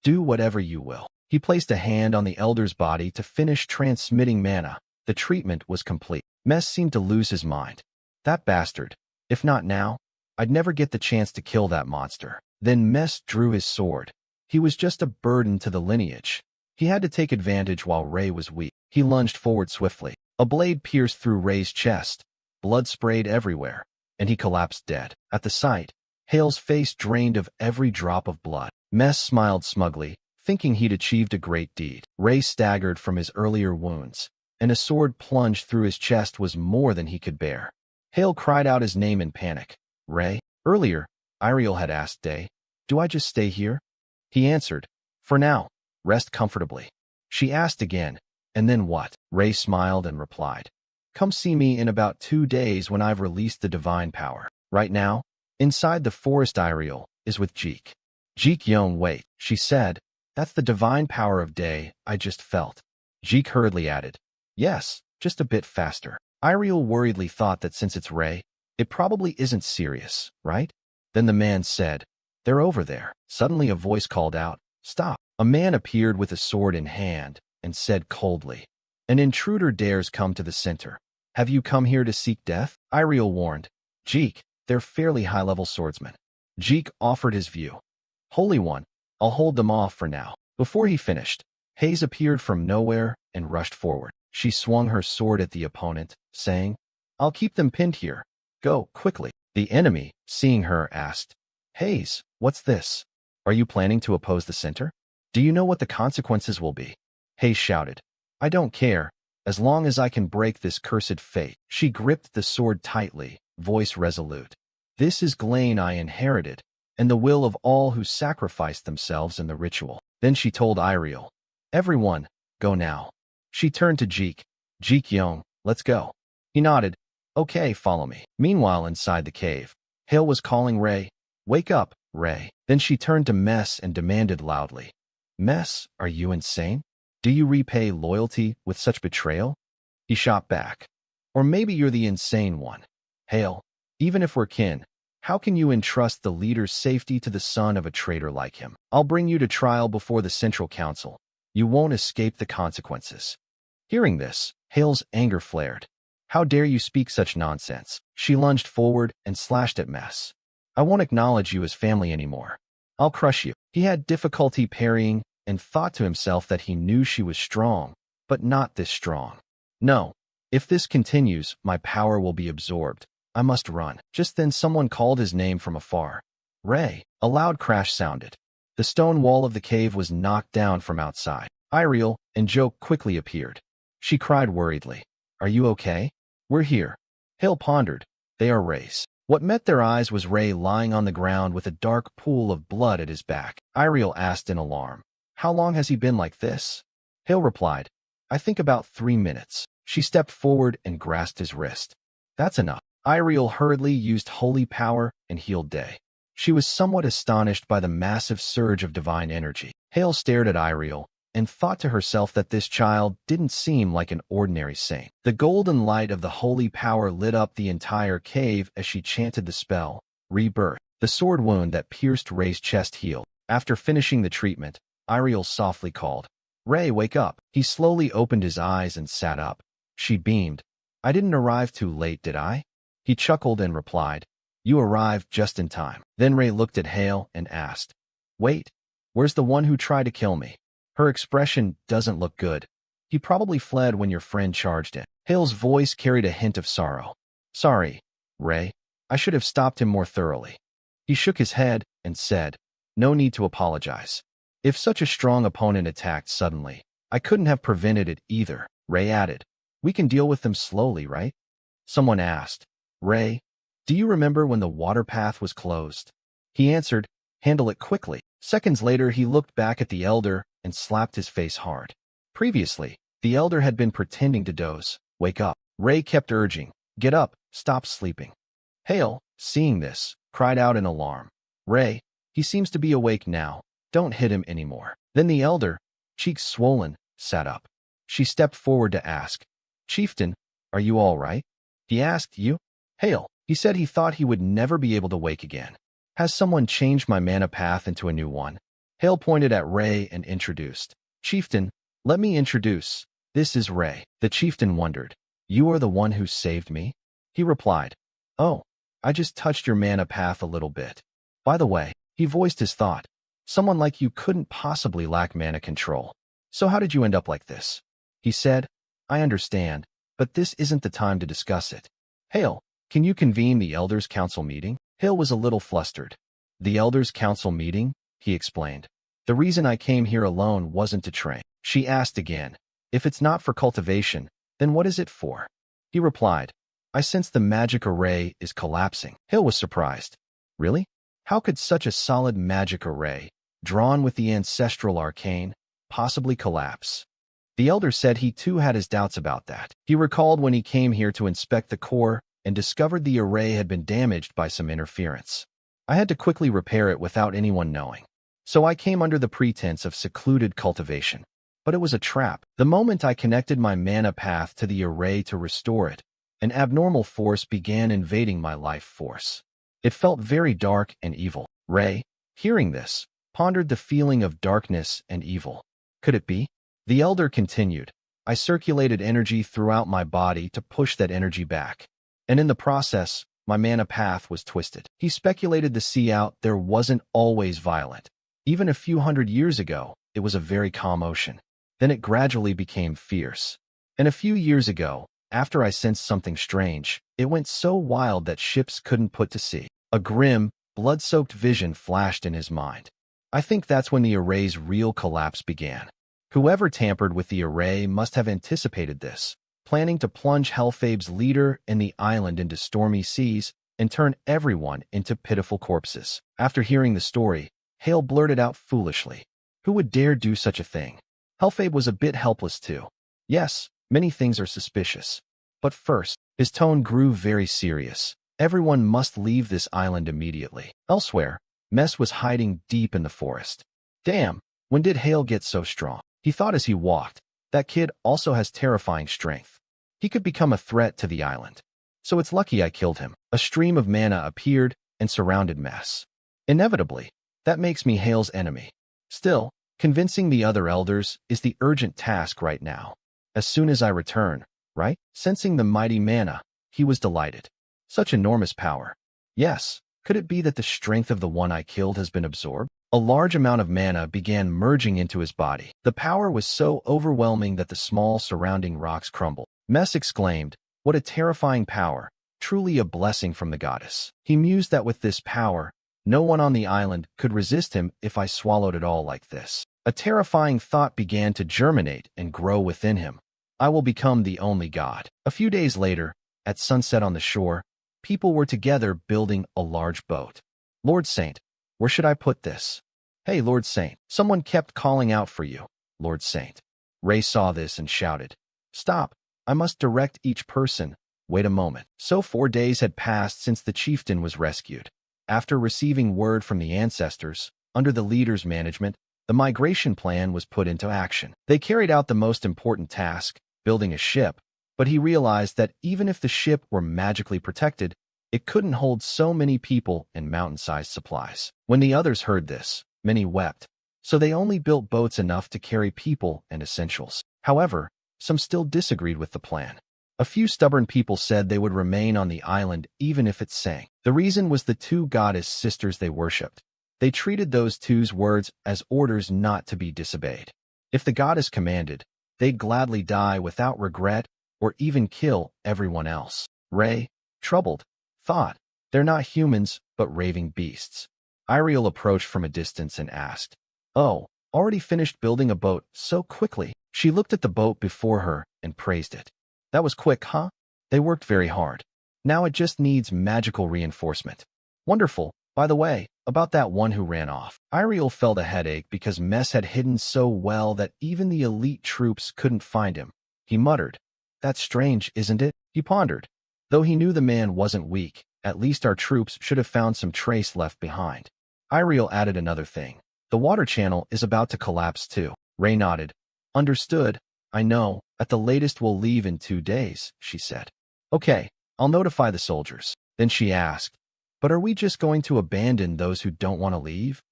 Do whatever you will. He placed a hand on the Elder's body to finish transmitting mana. The treatment was complete. Mess seemed to lose his mind. That bastard. If not now, I'd never get the chance to kill that monster. Then Mess drew his sword. He was just a burden to the lineage. He had to take advantage while Ray was weak. He lunged forward swiftly. A blade pierced through Ray's chest. Blood sprayed everywhere, and he collapsed dead. At the sight, Hale's face drained of every drop of blood. Mess smiled smugly, thinking he'd achieved a great deed. Ray staggered from his earlier wounds, and a sword plunged through his chest was more than he could bear. Hale cried out his name in panic. Ray? Earlier, Iriel had asked Day, do I just stay here? He answered, for now, rest comfortably. She asked again, and then what? Ray smiled and replied, come see me in about 2 days when I've released the divine power. Right now, inside the forest Iriel is with Jeek. Jeek Young, wait, she said, that's the divine power of Day I just felt. Jeek hurriedly added, yes, just a bit faster. Iriel worriedly thought that since it's Ray, it probably isn't serious, right? Then the man said, they're over there. Suddenly a voice called out, stop. A man appeared with a sword in hand and said coldly, an intruder dares come to the center. Have you come here to seek death? Iriel warned, Jeek, they're fairly high-level swordsmen. Jeek offered his view. Holy One, I'll hold them off for now. Before he finished, Hayes appeared from nowhere and rushed forward. She swung her sword at the opponent, saying, I'll keep them pinned here. Go, quickly. The enemy, seeing her, asked, Hayes, what's this? Are you planning to oppose the center? Do you know what the consequences will be? Hayes shouted, I don't care, as long as I can break this cursed fate. She gripped the sword tightly, voice resolute. This is Glane I inherited, and the will of all who sacrificed themselves in the ritual. Then she told Iriel, everyone, go now. She turned to Jeek. Jeek Young, let's go. He nodded. Okay, follow me. Meanwhile, inside the cave, Hale was calling Ray. Wake up, Ray. Then she turned to Mess and demanded loudly, Mess, are you insane? Do you repay loyalty with such betrayal? He shot back. Or maybe you're the insane one. Hale, even if we're kin, how can you entrust the leader's safety to the son of a traitor like him? I'll bring you to trial before the Central Council. You won't escape the consequences. Hearing this, Hale's anger flared. How dare you speak such nonsense? She lunged forward and slashed at Mess. I won't acknowledge you as family anymore. I'll crush you. He had difficulty parrying and thought to himself that he knew she was strong, but not this strong. No, if this continues, my power will be absorbed. I must run. Just then someone called his name from afar. Ray. A loud crash sounded. The stone wall of the cave was knocked down from outside. Iriel and Joke quickly appeared. She cried worriedly, Are you okay? We're here. Hale pondered. They are Ray's. What met their eyes was Ray lying on the ground with a dark pool of blood at his back. Iriel asked in alarm, How long has he been like this? Hale replied, I think about 3 minutes. She stepped forward and grasped his wrist. That's enough. Iriel hurriedly used holy power and healed Day. She was somewhat astonished by the massive surge of divine energy. Hale stared at Iriel and thought to herself that this child didn't seem like an ordinary saint. The golden light of the holy power lit up the entire cave as she chanted the spell, Rebirth. The sword wound that pierced Ray's chest healed. After finishing the treatment, Iriel softly called, Ray, wake up. He slowly opened his eyes and sat up. She beamed. I didn't arrive too late, did I? He chuckled and replied, You arrived just in time. Then Ray looked at Hale and asked, Wait, where's the one who tried to kill me? Her expression doesn't look good. He probably fled when your friend charged in. Hale's voice carried a hint of sorrow. Sorry, Ray. I should have stopped him more thoroughly. He shook his head and said, no need to apologize. If such a strong opponent attacked suddenly, I couldn't have prevented it either, Ray added. We can deal with them slowly, right? Someone asked. Ray, do you remember when the water path was closed? He answered, handle it quickly. Seconds later, he looked back at the elder and slapped his face hard. Previously, the elder had been pretending to doze. Wake up. Ray kept urging, get up, stop sleeping. Hale, seeing this, cried out in alarm. Ray, he seems to be awake now. Don't hit him anymore. Then the elder, cheeks swollen, sat up. She stepped forward to ask, Chieftain, are you all right? He asked you? Hale, he said he thought he would never be able to wake again. Has someone changed my mana path into a new one? Hale pointed at Ray and introduced. Chieftain, let me introduce. This is Ray. The chieftain wondered. You are the one who saved me? He replied. Oh, I just touched your mana path a little bit. By the way, he voiced his thought. Someone like you couldn't possibly lack mana control. So how did you end up like this? He said, I understand, but this isn't the time to discuss it. Hale, can you convene the Elders' Council meeting? Hale was a little flustered. The Elders' Council meeting? He explained. The reason I came here alone wasn't to train. She asked again. If it's not for cultivation, then what is it for? He replied. I sense the magic array is collapsing. Hale was surprised. Really? How could such a solid magic array, drawn with the ancestral arcane, possibly collapse? The elder said he too had his doubts about that. He recalled when he came here to inspect the core and discovered the array had been damaged by some interference. I had to quickly repair it without anyone knowing. So I came under the pretense of secluded cultivation. But it was a trap. The moment I connected my mana path to the array to restore it, an abnormal force began invading my life force. It felt very dark and evil. Ray, hearing this, pondered the feeling of darkness and evil. Could it be? The elder continued. I circulated energy throughout my body to push that energy back. And in the process, my mana path was twisted. He speculated the sea out there wasn't always violent. Even a few hundred years ago, it was a very calm ocean. Then it gradually became fierce. And a few years ago, after I sensed something strange, it went so wild that ships couldn't put to sea. A grim, blood-soaked vision flashed in his mind. I think that's when the array's real collapse began. Whoever tampered with the array must have anticipated this, planning to plunge Hellfabe's leader and the island into stormy seas and turn everyone into pitiful corpses. After hearing the story, Hale blurted out foolishly. Who would dare do such a thing? Hellfabe was a bit helpless too. Yes, many things are suspicious. But first, his tone grew very serious. Everyone must leave this island immediately. Elsewhere, Mess was hiding deep in the forest. Damn, when did Hale get so strong? He thought as he walked. That kid also has terrifying strength. He could become a threat to the island. So it's lucky I killed him. A stream of mana appeared and surrounded Mess. Inevitably, that makes me Hale's enemy. Still, convincing the other elders is the urgent task right now. As soon as I return, right? Sensing the mighty mana, he was delighted. Such enormous power. Yes, could it be that the strength of the one I killed has been absorbed? A large amount of mana began merging into his body. The power was so overwhelming that the small surrounding rocks crumbled. Mess exclaimed, what a terrifying power, truly a blessing from the goddess. He mused that with this power, no one on the island could resist him if I swallowed it all like this. A terrifying thought began to germinate and grow within him. I will become the only god. A few days later, at sunset on the shore, people were together building a large boat. Lord Saint, where should I put this? Hey, Lord Saint, someone kept calling out for you, Lord Saint. Ray saw this and shouted, stop, I must direct each person. Wait a moment. So 4 days had passed since the chieftain was rescued. After receiving word from the ancestors, under the leader's management, the migration plan was put into action. They carried out the most important task, building a ship, but he realized that even if the ship were magically protected, it couldn't hold so many people and mountain-sized supplies. When the others heard this, many wept, so they only built boats enough to carry people and essentials. However, some still disagreed with the plan. A few stubborn people said they would remain on the island even if it sank. The reason was the 2 goddess sisters they worshipped. They treated those 2's words as orders not to be disobeyed. If the goddess commanded, They'd gladly die without regret or even kill everyone else. Ray, troubled, thought, they're not humans, but raving beasts. Iriel approached from a distance and asked, "Oh, already finished building a boat so quickly?" She looked at the boat before her and praised it. "That was quick, huh? They worked very hard. Now it just needs magical reinforcement." "Wonderful. By the way, about that one who ran off." Iriel felt a headache because Mess had hidden so well that even the elite troops couldn't find him. He muttered, "That's strange, isn't it?" He pondered. Though he knew the man wasn't weak, at least our troops should have found some trace left behind. Iriel added another thing. "The water channel is about to collapse too." Ray nodded. "Understood. I know. At the latest we'll leave in 2 days," she said. "Okay, I'll notify the soldiers." Then she asked, "But are we just going to abandon those who don't want to leave?"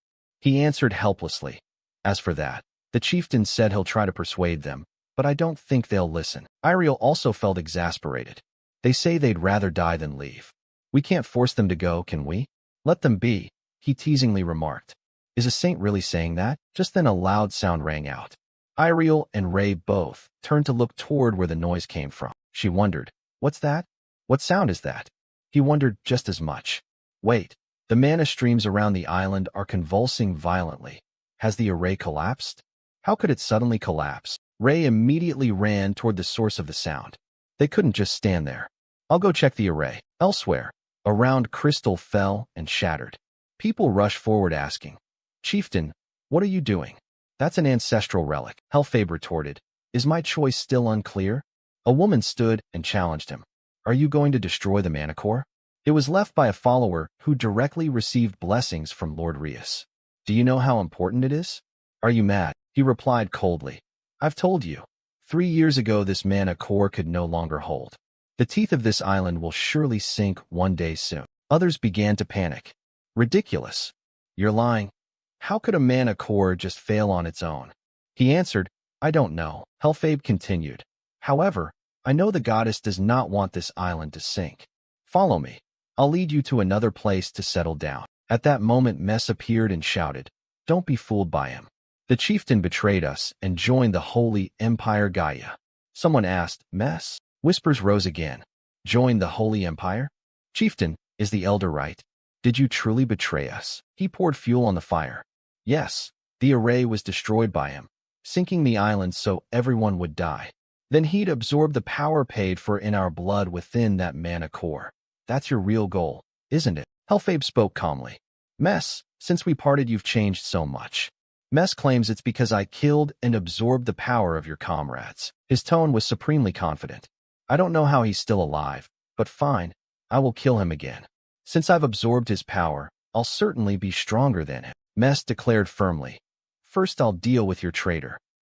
He answered helplessly. "As for that, the chieftain said he'll try to persuade them, but I don't think they'll listen." Iriel also felt exasperated. "They say they'd rather die than leave. We can't force them to go, can we?" "Let them be," he teasingly remarked. "Is a saint really saying that?" Just then a loud sound rang out. Iriel and Ray both turned to look toward where the noise came from. She wondered, "What's that? What sound is that?" He wondered just as much. "Wait, the mana streams around the island are convulsing violently. Has the array collapsed? How could it suddenly collapse?" Ray immediately ran toward the source of the sound. They couldn't just stand there. "I'll go check the array." Elsewhere, a round crystal fell and shattered. People rushed forward asking, "Chieftain, what are you doing?" "That's an ancestral relic," Helfabe retorted. "Is my choice still unclear?" A woman stood and challenged him. "Are you going to destroy the mana core?" It was left by a follower who directly received blessings from Lord Rias. "Do you know how important it is?" "Are you mad?" He replied coldly. "I've told you. 3 years ago this mana core could no longer hold. The teeth of this island will surely sink one day soon." Others began to panic. "Ridiculous. You're lying. How could a mana core just fail on its own?" He answered, "I don't know." Helfabe continued. "However, I know the goddess does not want this island to sink. Follow me. I'll lead you to another place to settle down." At that moment Mess appeared and shouted, "Don't be fooled by him. The chieftain betrayed us and joined the Holy Empire Gaia." Someone asked, "Mess?" Whispers rose again. "Joined the Holy Empire? Chieftain, is the elder right? Did you truly betray us?" He poured fuel on the fire. "Yes, the array was destroyed by him, sinking the island so everyone would die. Then he'd absorb the power paid for in our blood within that mana core. That's your real goal, isn't it?" Helfabe spoke calmly. "Mess, since we parted you've changed so much. Mess claims it's because I killed and absorbed the power of your comrades." His tone was supremely confident. "I don't know how he's still alive, but fine, I will kill him again. Since I've absorbed his power, I'll certainly be stronger than him." Mess declared firmly. "First I'll deal with your traitor."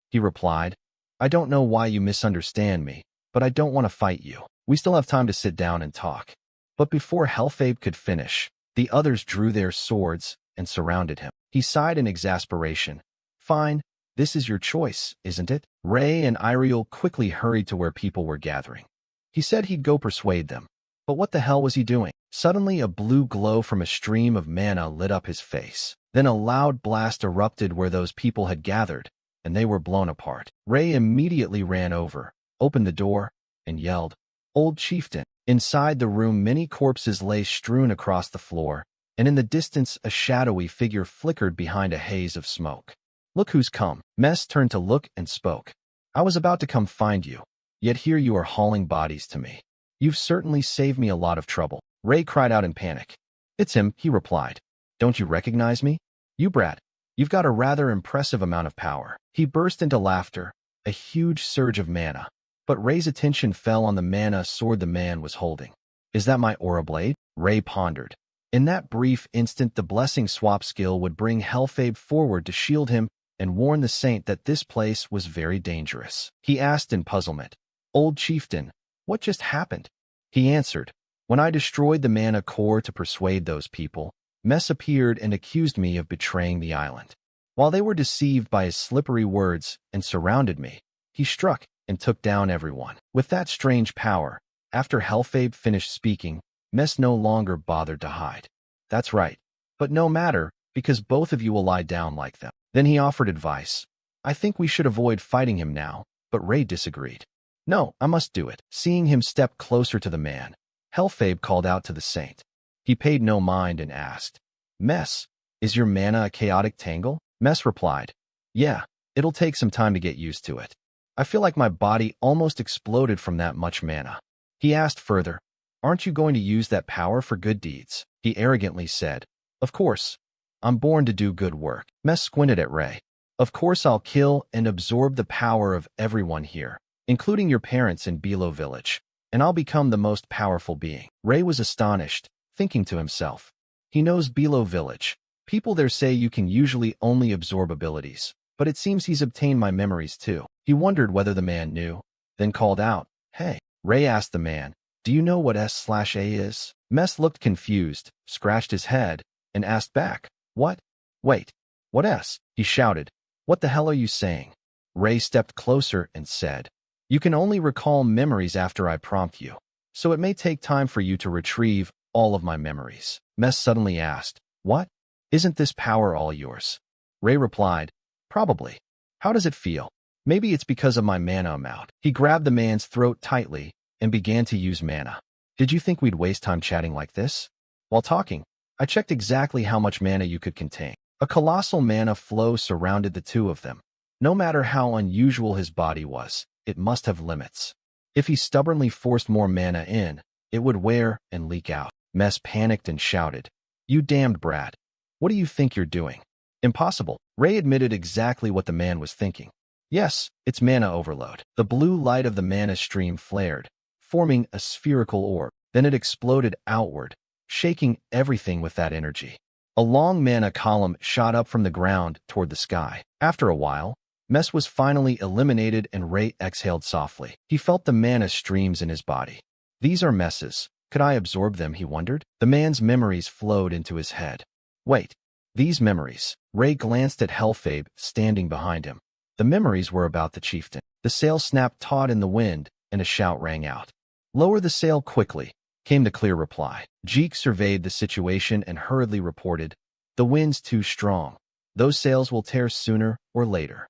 He replied, "I don't know why you misunderstand me, but I don't want to fight you. We still have time to sit down and talk." But before Helfabe could finish, the others drew their swords and surrounded him. He sighed in exasperation. "Fine, this is your choice, isn't it?" Ray and Iriel quickly hurried to where people were gathering. He said he'd go persuade them. But what the hell was he doing? Suddenly a blue glow from a stream of mana lit up his face. Then a loud blast erupted where those people had gathered, and they were blown apart. Ray immediately ran over, opened the door, and yelled, "Old Chieftain!" Inside the room many corpses lay strewn across the floor, and in the distance a shadowy figure flickered behind a haze of smoke. "Look who's come." Mess turned to look and spoke. "I was about to come find you, yet here you are hauling bodies to me. You've certainly saved me a lot of trouble." Ray cried out in panic. "It's him," he replied. "Don't you recognize me? You brat, you've got a rather impressive amount of power." He burst into laughter, a huge surge of mana. But Ray's attention fell on the mana sword the man was holding. "Is that my aura blade?" Ray pondered. In that brief instant the blessing swap skill would bring Helfabe forward to shield him and warn the saint that this place was very dangerous. He asked in puzzlement, "Old Chieftain, what just happened?" He answered, "When I destroyed the mana core to persuade those people, Mess appeared and accused me of betraying the island. While they were deceived by his slippery words and surrounded me, he struck and took down everyone." With that strange power, after Helfabe finished speaking, Mess no longer bothered to hide. "That's right. But no matter, because both of you will lie down like them." Then he offered advice. "I think we should avoid fighting him now. but Ray disagreed. No, I must do it. Seeing him step closer to the man, Helfabe called out to the saint. He paid no mind and asked, Mess, is your mana a chaotic tangle? Mess replied, Yeah, it'll take some time to get used to it. I feel like my body almost exploded from that much mana. He asked further, Aren't you going to use that power for good deeds? He arrogantly said, Of course. I'm born to do good work. Mess squinted at Ray. Of course I'll kill and absorb the power of everyone here, including your parents in Bilo village, and I'll become the most powerful being. Ray was astonished, thinking to himself. He knows Bilo village. People there say you can usually only absorb abilities, but it seems he's obtained my memories too. He wondered whether the man knew, then called out, Hey. Ray asked the man, Do you know what S/A is? Mess looked confused, scratched his head, and asked back, What? Wait. What S? He shouted. What the hell are you saying? Ray stepped closer and said, You can only recall memories after I prompt you, so it may take time for you to retrieve all of my memories. Mess suddenly asked, What? Isn't this power all yours? Ray replied, Probably. How does it feel? Maybe it's because of my mana amount. He grabbed the man's throat tightly and began to use mana. Did you think we'd waste time chatting like this? While talking, I checked exactly how much mana you could contain. A colossal mana flow surrounded the two of them. No matter how unusual his body was, it must have limits. If he stubbornly forced more mana in, it would wear and leak out. Mess panicked and shouted, You damned brat. What do you think you're doing? Impossible. Ray admitted exactly what the man was thinking. Yes, it's mana overload. The blue light of the mana stream flared, forming a spherical orb. Then it exploded outward, shaking everything with that energy. A long mana column shot up from the ground toward the sky. After a while, Mess was finally eliminated and Ray exhaled softly. He felt the mana streams in his body. These are Mess's. Could I absorb them, he wondered? The man's memories flowed into his head. Wait, these memories. Ray glanced at Helfabe standing behind him. The memories were about the chieftain. The sail snapped taut in the wind, and a shout rang out. Lower the sail quickly, came the clear reply. Jeek surveyed the situation and hurriedly reported, The wind's too strong. Those sails will tear sooner or later.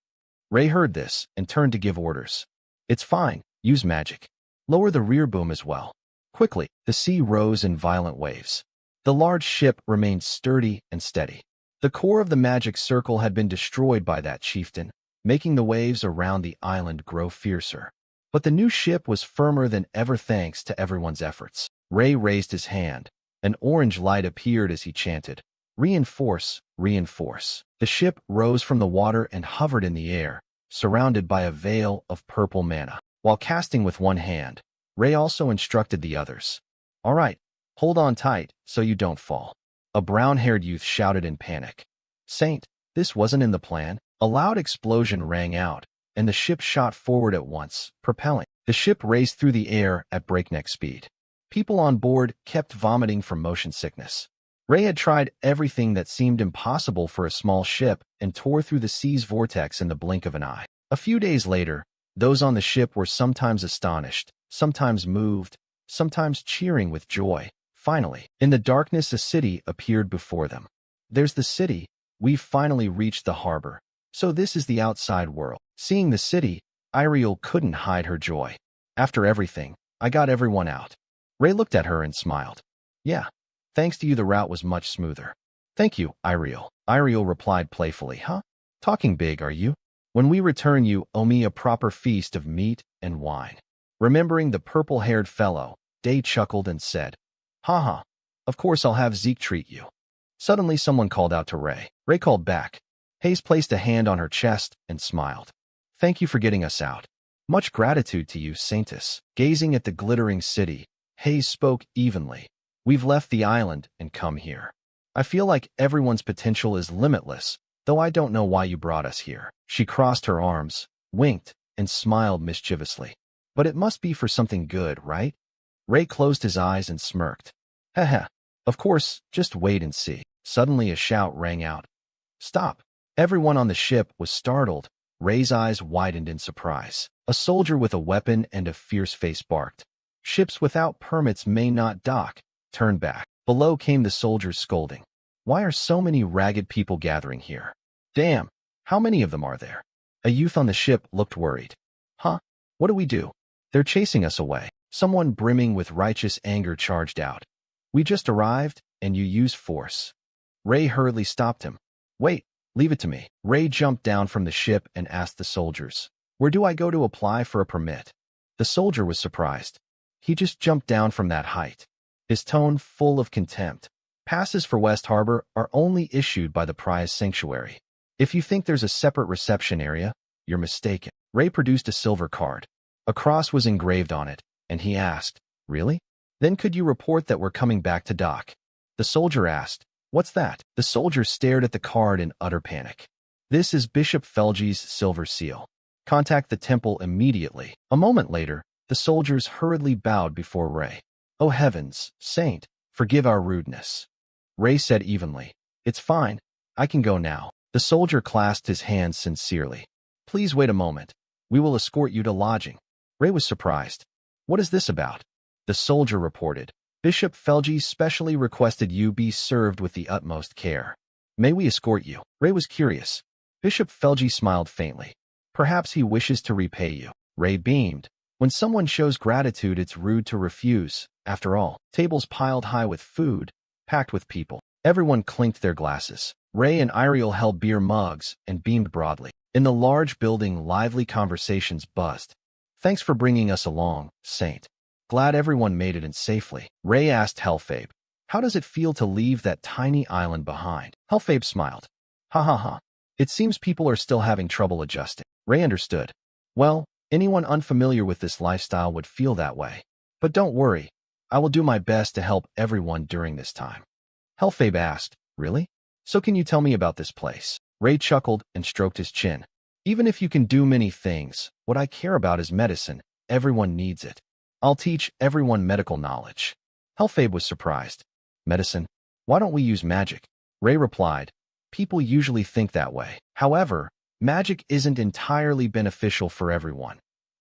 Ray heard this and turned to give orders. It's fine, use magic. Lower the rear boom as well. Quickly, the sea rose in violent waves. The large ship remained sturdy and steady. The core of the magic circle had been destroyed by that chieftain, making the waves around the island grow fiercer. But the new ship was firmer than ever thanks to everyone's efforts. Ray raised his hand. An orange light appeared as he chanted, Reinforce, reinforce. The ship rose from the water and hovered in the air, surrounded by a veil of purple mana. While casting with one hand, Ray also instructed the others. All right, hold on tight so you don't fall. A brown-haired youth shouted in panic. Saint, this wasn't in the plan. A loud explosion rang out, and the ship shot forward at once, propelling. The ship raced through the air at breakneck speed. People on board kept vomiting from motion sickness. Ray had tried everything that seemed impossible for a small ship and tore through the sea's vortex in the blink of an eye. A few days later, those on the ship were sometimes astonished, sometimes moved, sometimes cheering with joy. Finally, in the darkness, a city appeared before them. There's the city. We've finally reached the harbor. So this is the outside world. Seeing the city, Iriel couldn't hide her joy. After everything, I got everyone out. Ray looked at her and smiled. Yeah. Thanks to you the route was much smoother. Thank you, Iriel. Iriel replied playfully, Huh? Talking big, are you? When we return you owe me a proper feast of meat and wine. Remembering the purple-haired fellow, Day chuckled and said, Haha, of course I'll have Zeke treat you. Suddenly someone called out to Ray. Ray called back. Hayes placed a hand on her chest and smiled. Thank you for getting us out. Much gratitude to you, Saintess. Gazing at the glittering city, Hayes spoke evenly. We've left the island and come here. I feel like everyone's potential is limitless, though I don't know why you brought us here. She crossed her arms, winked, and smiled mischievously. But it must be for something good, right? Ray closed his eyes and smirked. Heh. Of course, just wait and see. Suddenly a shout rang out. Stop. Everyone on the ship was startled. Ray's eyes widened in surprise. A soldier with a weapon and a fierce face barked. Ships without permits may not dock. Turn back. Below came the soldiers scolding. Why are so many ragged people gathering here? Damn, how many of them are there? A youth on the ship looked worried. Huh? What do we do? They're chasing us away. Someone brimming with righteous anger charged out. We just arrived, and you use force. Ray hurriedly stopped him. Wait, leave it to me. Ray jumped down from the ship and asked the soldiers, where do I go to apply for a permit? The soldier was surprised. He just jumped down from that height. His tone full of contempt. Passes for West Harbor are only issued by the prize sanctuary. If you think there's a separate reception area, you're mistaken. Ray produced a silver card. A cross was engraved on it, and he asked, really? Then could you report that we're coming back to dock? The soldier asked, what's that? The soldier stared at the card in utter panic. This is Bishop Felge's silver seal. Contact the temple immediately. A moment later, the soldiers hurriedly bowed before Ray. Oh heavens, Saint, forgive our rudeness. Ray said evenly, it's fine, I can go now. The soldier clasped his hands sincerely. Please wait a moment. We will escort you to lodging. Ray was surprised. What is this about? The soldier reported. Bishop Felge specially requested you be served with the utmost care. May we escort you? Ray was curious. Bishop Felge smiled faintly. Perhaps he wishes to repay you. Ray beamed. When someone shows gratitude, it's rude to refuse. After all, tables piled high with food, packed with people. Everyone clinked their glasses. Ray and Iriel held beer mugs and beamed broadly. In the large building, lively conversations buzzed. Thanks for bringing us along, Saint. Glad everyone made it in safely. Ray asked Helfabe, how does it feel to leave that tiny island behind? Helfabe smiled. Ha ha ha. It seems people are still having trouble adjusting. Ray understood. Well, anyone unfamiliar with this lifestyle would feel that way. But don't worry, I will do my best to help everyone during this time. Helfabe asked, really? So can you tell me about this place? Ray chuckled and stroked his chin. Even if you can do many things, what I care about is medicine. Everyone needs it. I'll teach everyone medical knowledge. Helfabe was surprised. Medicine? Why don't we use magic? Ray replied, people usually think that way. However, magic isn't entirely beneficial for everyone.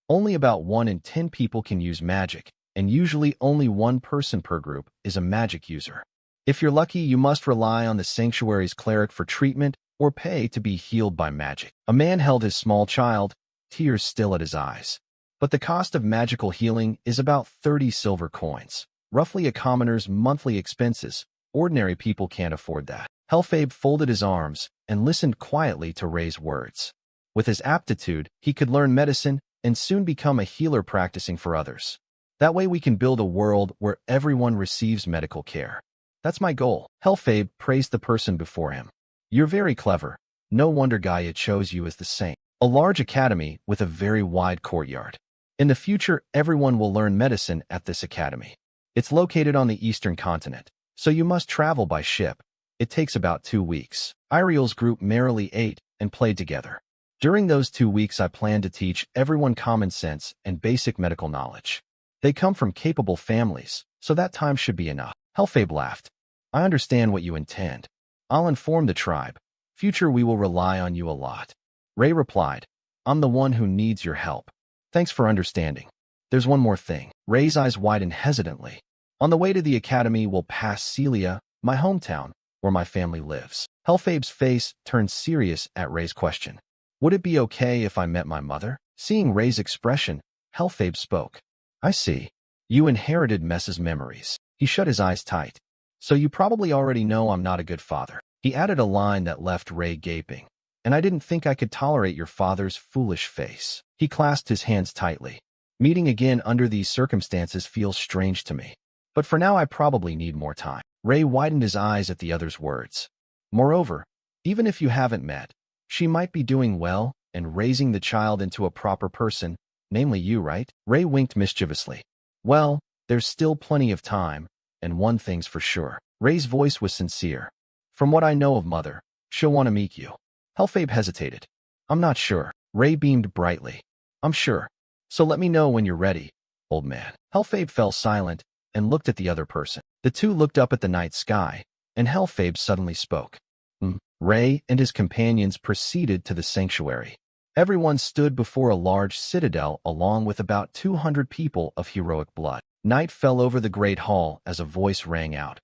Only about 1 in 10 people can use magic, and usually only 1 person per group is a magic user. If you're lucky, you must rely on the sanctuary's cleric for treatment or pay to be healed by magic. A man held his small child, tears still at his eyes. But the cost of magical healing is about 30 silver coins, roughly a commoner's monthly expenses. Ordinary people can't afford that. Helfabe folded his arms and listened quietly to Ray's words. With his aptitude, he could learn medicine and soon become a healer practicing for others. That way we can build a world where everyone receives medical care. That's my goal. Helfabe praised the person before him. You're very clever. No wonder Gaia chose you as the saint. A large academy with a very wide courtyard. In the future, everyone will learn medicine at this academy. It's located on the eastern continent, so you must travel by ship. It takes about 2 weeks. Iriel's group merrily ate and played together. During those 2 weeks, I plan to teach everyone common sense and basic medical knowledge. They come from capable families, so that time should be enough. Helfabe laughed. I understand what you intend. I'll inform the tribe. Future, we will rely on you a lot. Ray replied, I'm the one who needs your help. Thanks for understanding. There's one more thing. Ray's eyes widened hesitantly. On the way to the academy, we'll pass Celia, my hometown, where my family lives. Helfabe's face turned serious at Ray's question. Would it be okay if I met my mother? Seeing Ray's expression, Helfabe spoke. I see. You inherited Mess's memories. He shut his eyes tight. So you probably already know I'm not a good father. He added a line that left Ray gaping. And I didn't think I could tolerate your father's foolish face. He clasped his hands tightly. Meeting again under these circumstances feels strange to me. But for now I probably need more time. Ray widened his eyes at the other's words. Moreover, even if you haven't met, she might be doing well and raising the child into a proper person, namely you, right? Ray winked mischievously. Well, there's still plenty of time, and one thing's for sure. Ray's voice was sincere. From what I know of Mother, she'll want to meet you. Helfabe hesitated. I'm not sure. Ray beamed brightly. I'm sure. So let me know when you're ready, old man. Helfabe fell silent and looked at the other person. The two looked up at the night sky, and Helfabe suddenly spoke. Ray and his companions proceeded to the sanctuary. Everyone stood before a large citadel along with about 200 people of heroic blood. Night fell over the great hall as a voice rang out.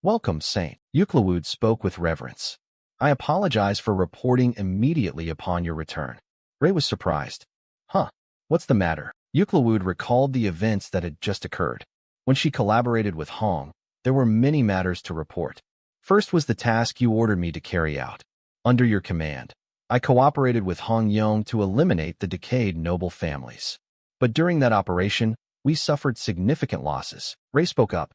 Welcome, Saint. Euclid spoke with reverence. I apologize for reporting immediately upon your return. Ray was surprised. Huh? What's the matter? Euclid recalled the events that had just occurred. When she collaborated with Hong, there were many matters to report. First was the task you ordered me to carry out. Under your command, I cooperated with Hong Yong to eliminate the decayed noble families. But during that operation, we suffered significant losses. Ray spoke up.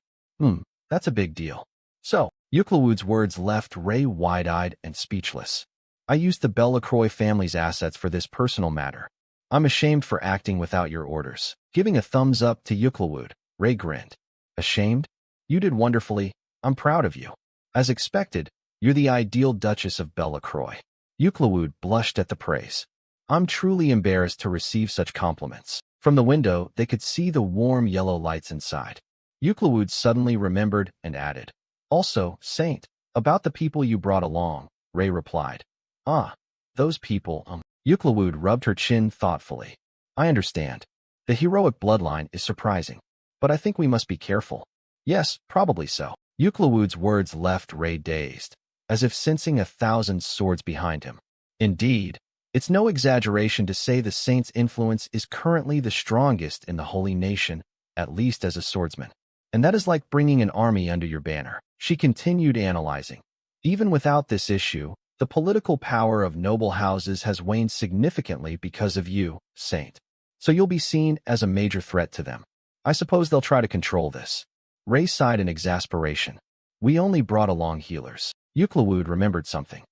That's a big deal. So, Euclid's words left Ray wide-eyed and speechless. I used the Bellacroix family's assets for this personal matter. I'm ashamed for acting without your orders. Giving a thumbs up to Euclid, Ray grinned. Ashamed? You did wonderfully. I'm proud of you. As expected, you're the ideal Duchess of Bellacroix. Euclid blushed at the praise. I'm truly embarrassed to receive such compliments. From the window, they could see the warm yellow lights inside. Euclid suddenly remembered and added, Also, Saint, about the people you brought along, Ray replied. Ah, those people, Euclid rubbed her chin thoughtfully. I understand. The heroic bloodline is surprising. But I think we must be careful. Yes, probably so. Euclid's words left Ray dazed, as if sensing 1,000 swords behind him. Indeed, it's no exaggeration to say the saint's influence is currently the strongest in the Holy Nation, at least as a swordsman. And that is like bringing an army under your banner. She continued analyzing. Even without this issue, the political power of noble houses has waned significantly because of you, Saint. So you'll be seen as a major threat to them. I suppose they'll try to control this. Ray sighed in exasperation. We only brought along healers. Euclid remembered something.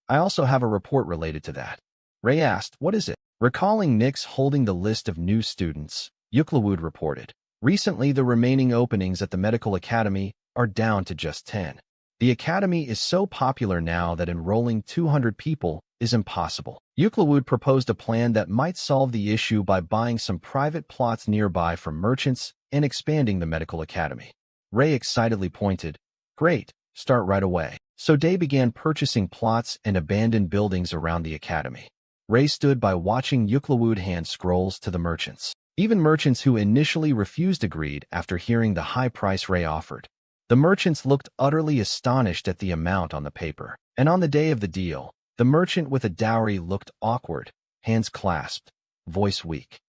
I also have a report related to that. Ray asked, what is it? Recalling Nix holding the list of new students, Euclid reported. Recently, the remaining openings at the medical academy are down to just 10. The academy is so popular now that enrolling 200 people is impossible. Euclid proposed a plan that might solve the issue by buying some private plots nearby from merchants and expanding the medical academy. Ray excitedly pointed, Great, start right away. So Day began purchasing plots and abandoned buildings around the academy. Ray stood by watching Euclid hand scrolls to the merchants. Even merchants who initially refused agreed after hearing the high price Ray offered. The merchants looked utterly astonished at the amount on the paper. And on the day of the deal, the merchant with a dowry looked awkward, hands clasped, voice weak.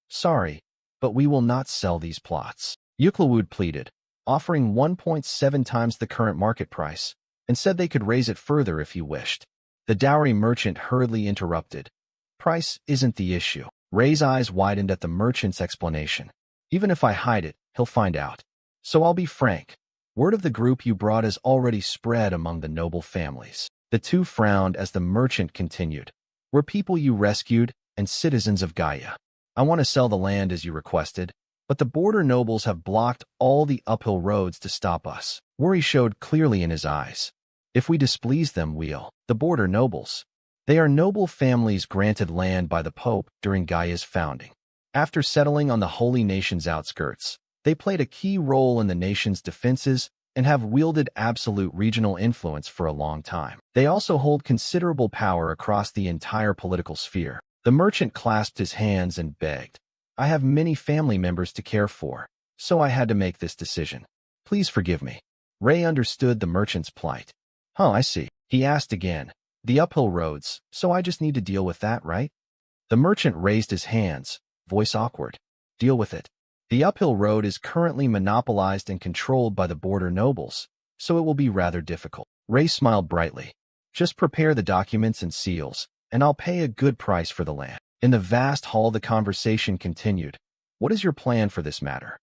Sorry, but we will not sell these plots. Euclid pleaded, offering 1.7 times the current market price, and said they could raise it further if he wished. The dowry merchant hurriedly interrupted. Price isn't the issue. Ray's eyes widened at the merchant's explanation. Even if I hide it, he'll find out. So I'll be frank. Word of the group you brought has already spread among the noble families. The two frowned as the merchant continued. We're people you rescued and citizens of Gaia. I want to sell the land as you requested, but the border nobles have blocked all the uphill roads to stop us. Worry showed clearly in his eyes. If we displease them, the border nobles. They are noble families granted land by the Pope during Gaia's founding. After settling on the Holy Nation's outskirts, they played a key role in the nation's defenses and have wielded absolute regional influence for a long time. They also hold considerable power across the entire political sphere. The merchant clasped his hands and begged, I have many family members to care for, so I had to make this decision. Please forgive me. Ray understood the merchant's plight. I see. He asked again. The uphill roads, so I just need to deal with that, right? The merchant raised his hands, voice awkward. Deal with it. The uphill road is currently monopolized and controlled by the border nobles, so it will be rather difficult. Ray smiled brightly. Just prepare the documents and seals, and I'll pay a good price for the land. In the vast hall, the conversation continued. What is your plan for this matter?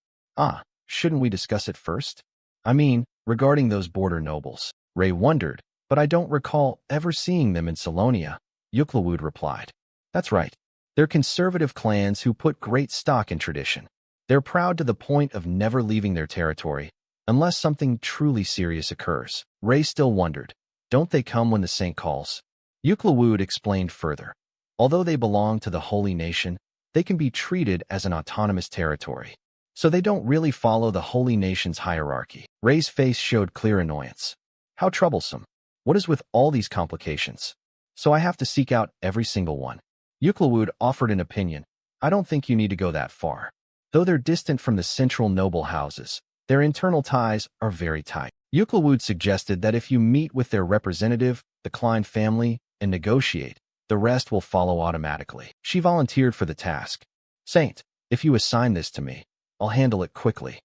Shouldn't we discuss it first? I mean, regarding those border nobles. Ray wondered, but I don't recall ever seeing them in Salonia, Euclid replied. That's right. They're conservative clans who put great stock in tradition. They're proud to the point of never leaving their territory, unless something truly serious occurs. Ray still wondered, don't they come when the saint calls? Euclid explained further. Although they belong to the Holy Nation, they can be treated as an autonomous territory. So they don't really follow the Holy Nation's hierarchy. Ray's face showed clear annoyance. How troublesome. What is with all these complications? So I have to seek out every single one. Euclid offered an opinion. I don't think you need to go that far. Though they're distant from the central noble houses, their internal ties are very tight. Euclid suggested that if you meet with their representative, the Klein family, and negotiate, The rest will follow automatically. She volunteered for the task. Saint, if you assign this to me, I'll handle it quickly.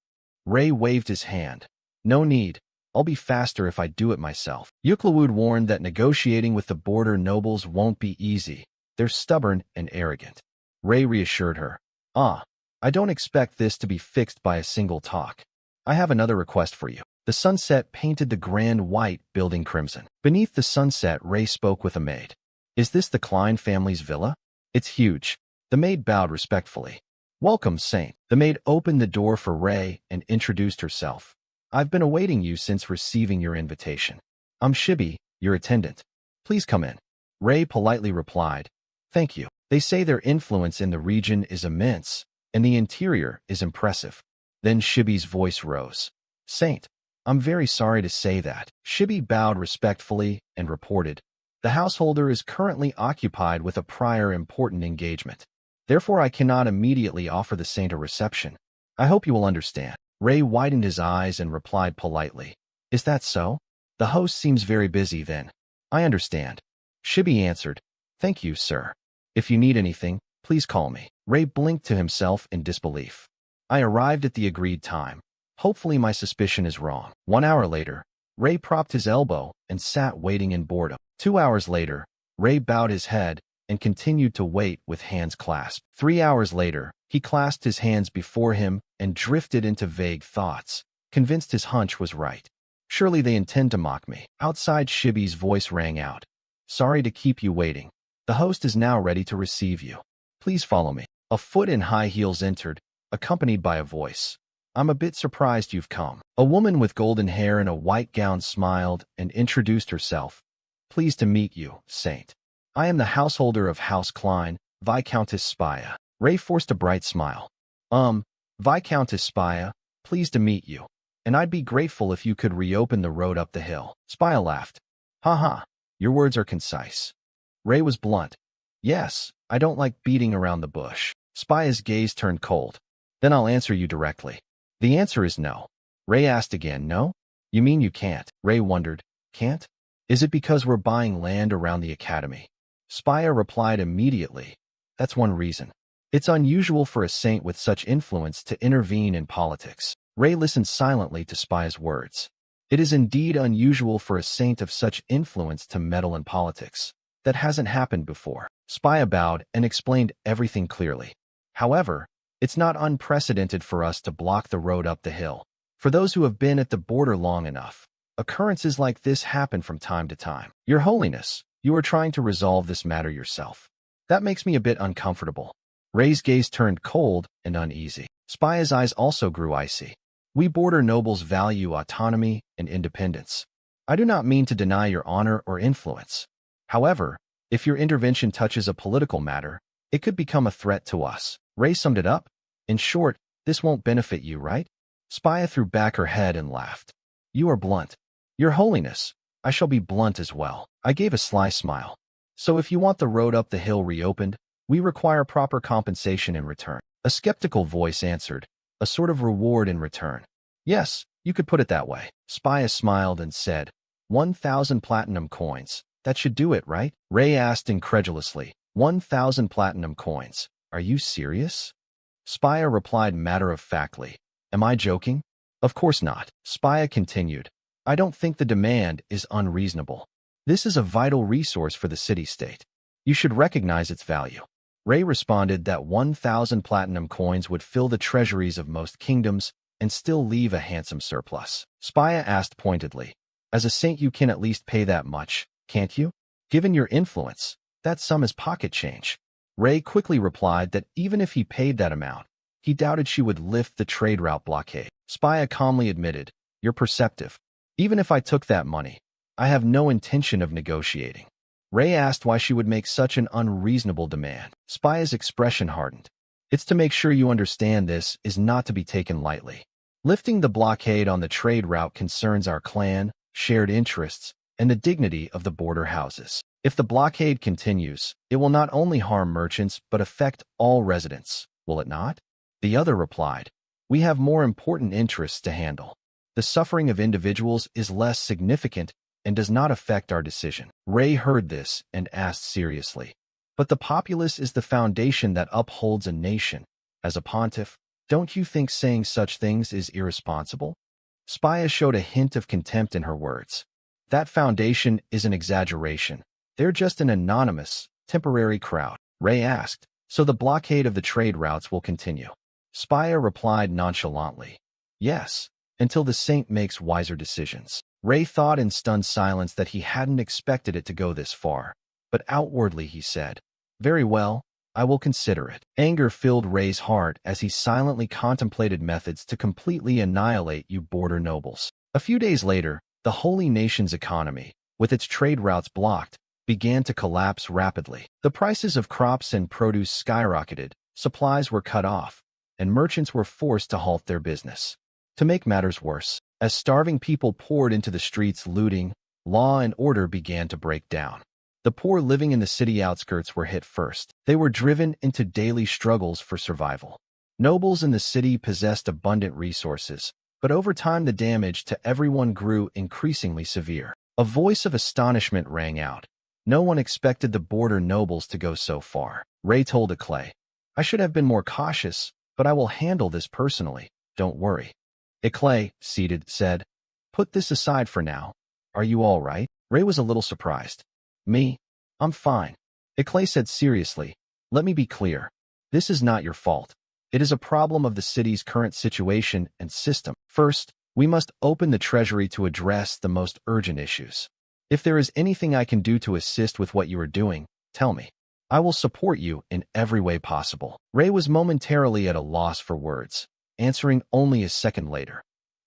Ray waved his hand. No need. I'll be faster if I do it myself. Yuklawud warned that negotiating with the border nobles won't be easy. They're stubborn and arrogant. Ray reassured her. I don't expect this to be fixed by a single talk. I have another request for you. The sunset painted the grand white building crimson. Beneath the sunset, Ray spoke with a maid. Is this the Klein family's villa? It's huge. The maid bowed respectfully. Welcome, Saint. The maid opened the door for Ray and introduced herself. I've been awaiting you since receiving your invitation. I'm Shibi, your attendant. Please come in. Ray politely replied, Thank you. They say their influence in the region is immense, and the interior is impressive. Then Shibi's voice rose. Saint, I'm very sorry to say that. Shibi bowed respectfully and reported, The householder is currently occupied with a prior important engagement. Therefore, I cannot immediately offer the saint a reception. I hope you will understand. Ray widened his eyes and replied politely, Is that so? The host seems very busy then. I understand. Shibi answered, Thank you, sir. If you need anything, please call me. Ray blinked to himself in disbelief. I arrived at the agreed time. Hopefully my suspicion is wrong. 1 hour later, Ray propped his elbow and sat waiting in boredom. 2 hours later, Ray bowed his head and continued to wait with hands clasped. 3 hours later, he clasped his hands before him and drifted into vague thoughts, convinced his hunch was right. Surely they intend to mock me. Outside, Shibi's voice rang out. Sorry to keep you waiting. The host is now ready to receive you. Please follow me. A foot in high heels entered, accompanied by a voice. I'm a bit surprised you've come. A woman with golden hair and a white gown smiled and introduced herself. Pleased to meet you, Saint. I am the householder of House Klein, Viscountess Spaya. Ray forced a bright smile. Viscountess Spaya, pleased to meet you. And I'd be grateful if you could reopen the road up the hill. Spaya laughed. Ha. Your words are concise. Ray was blunt. Yes, I don't like beating around the bush. Spaya's gaze turned cold. Then I'll answer you directly. The answer is no. Ray asked again, No? You mean you can't? Ray wondered. Can't? Is it because we're buying land around the academy? Spaya replied immediately. That's one reason. It's unusual for a saint with such influence to intervene in politics. Ray listened silently to Spaya's words. It is indeed unusual for a saint of such influence to meddle in politics. That hasn't happened before. Spaya bowed and explained everything clearly. However, it's not unprecedented for us to block the road up the hill. For those who have been at the border long enough, occurrences like this happen from time to time. Your Holiness, you are trying to resolve this matter yourself. That makes me a bit uncomfortable. Ray's gaze turned cold and uneasy. Spaya's eyes also grew icy. We border nobles value autonomy and independence. I do not mean to deny your honor or influence. However, if your intervention touches a political matter, it could become a threat to us. Ray summed it up. In short, this won't benefit you, right? Spaya threw back her head and laughed. You are blunt. Your Holiness, I shall be blunt as well. I gave a sly smile. So if you want the road up the hill reopened, we require proper compensation in return. A skeptical voice answered, a sort of reward in return. Yes, you could put it that way. Spaya smiled and said, 1,000 platinum coins. That should do it, right? Ray asked incredulously. 1,000 platinum coins. Are you serious? Spaya replied matter-of-factly. Am I joking? Of course not. Spaya continued. I don't think the demand is unreasonable. This is a vital resource for the city-state. You should recognize its value. Ray responded that 1,000 platinum coins would fill the treasuries of most kingdoms and still leave a handsome surplus. Spaya asked pointedly, As a saint you can at least pay that much, can't you? Given your influence, that sum is pocket change. Ray quickly replied that even if he paid that amount, he doubted she would lift the trade route blockade. Spaya calmly admitted, You're perceptive. Even if I took that money, I have no intention of negotiating. Ray asked why she would make such an unreasonable demand. Spaya's expression hardened. It's to make sure you understand this is not to be taken lightly. Lifting the blockade on the trade route concerns our clan, shared interests, and the dignity of the border houses. If the blockade continues, it will not only harm merchants but affect all residents, will it not? The other replied, We have more important interests to handle. The suffering of individuals is less significant and does not affect our decision. Ray heard this and asked seriously, "But the populace is the foundation that upholds a nation. As a pontiff, don't you think saying such things is irresponsible?" Spia showed a hint of contempt in her words. "That foundation is an exaggeration. They're just an anonymous, temporary crowd." Ray asked, "So the blockade of the trade routes will continue?" Spia replied nonchalantly, "Yes, until the saint makes wiser decisions." Ray thought in stunned silence that he hadn't expected it to go this far, but outwardly he said, "Very well, I will consider it." Anger filled Ray's heart as he silently contemplated methods to completely annihilate you border nobles. A few days later, the holy nation's economy, with its trade routes blocked, began to collapse rapidly. The prices of crops and produce skyrocketed, supplies were cut off, and merchants were forced to halt their business. To make matters worse, as starving people poured into the streets looting, law and order began to break down. The poor living in the city outskirts were hit first. They were driven into daily struggles for survival. Nobles in the city possessed abundant resources, but over time the damage to everyone grew increasingly severe. A voice of astonishment rang out. No one expected the border nobles to go so far. Ray told Clay, "I should have been more cautious, but I will handle this personally. Don't worry." Clay, seated, said, "Put this aside for now. Are you all right?" Ray was a little surprised. "Me? I'm fine." Clay said seriously, "Let me be clear. This is not your fault. It is a problem of the city's current situation and system. First, we must open the treasury to address the most urgent issues. If there is anything I can do to assist with what you are doing, tell me. I will support you in every way possible." Ray was momentarily at a loss for words, answering only a second later,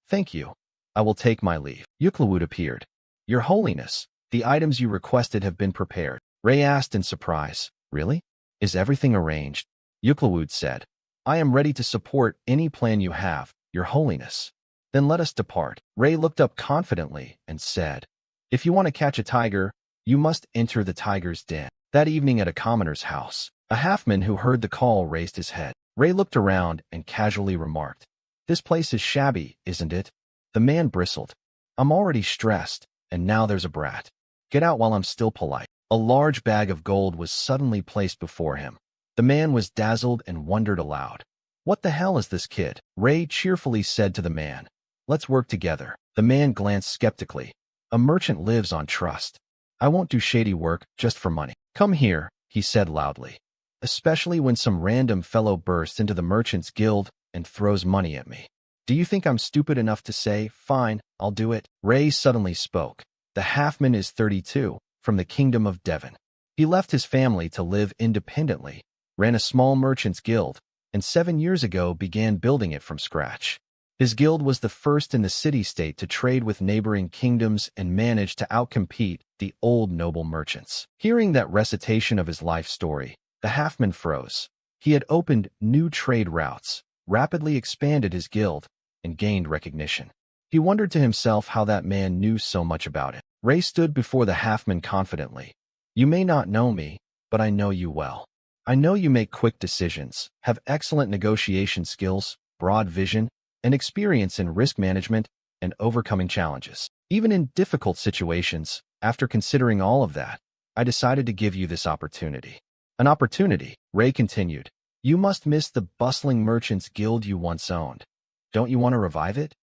"Thank you. I will take my leave." Yuklawud appeared. "Your Holiness, the items you requested have been prepared." Ray asked in surprise, "Really? Is everything arranged?" Yuklawud said, "I am ready to support any plan you have, Your Holiness." "Then let us depart." Ray looked up confidently and said, "If you want to catch a tiger, you must enter the tiger's den." That evening at a commoner's house, a halfman who heard the call raised his head. Ray looked around and casually remarked, "This place is shabby, isn't it?" The man bristled. "I'm already stressed, and now there's a brat. Get out while I'm still polite." A large bag of gold was suddenly placed before him. The man was dazzled and wondered aloud. "What the hell is this kid?" Ray cheerfully said to the man, "Let's work together." The man glanced skeptically. "A merchant lives on trust. I won't do shady work just for money." "Come here," he said loudly. "Especially when some random fellow bursts into the merchant's guild and throws money at me. Do you think I'm stupid enough to say, 'Fine, I'll do it'?" Ray suddenly spoke. "The halfman is 32, from the kingdom of Devon. He left his family to live independently, ran a small merchant's guild, and 7 years ago began building it from scratch. His guild was the first in the city-state to trade with neighboring kingdoms and managed to outcompete the old noble merchants." Hearing that recitation of his life story, the halfman froze. He had opened new trade routes, rapidly expanded his guild, and gained recognition. He wondered to himself how that man knew so much about it. Ray stood before the halfman confidently. "You may not know me, but I know you well. I know you make quick decisions, have excellent negotiation skills, broad vision, and experience in risk management and overcoming challenges. Even in difficult situations, after considering all of that, I decided to give you this opportunity." "An opportunity," Ray continued. "You must miss the bustling merchants' guild you once owned. Don't you want to revive it?"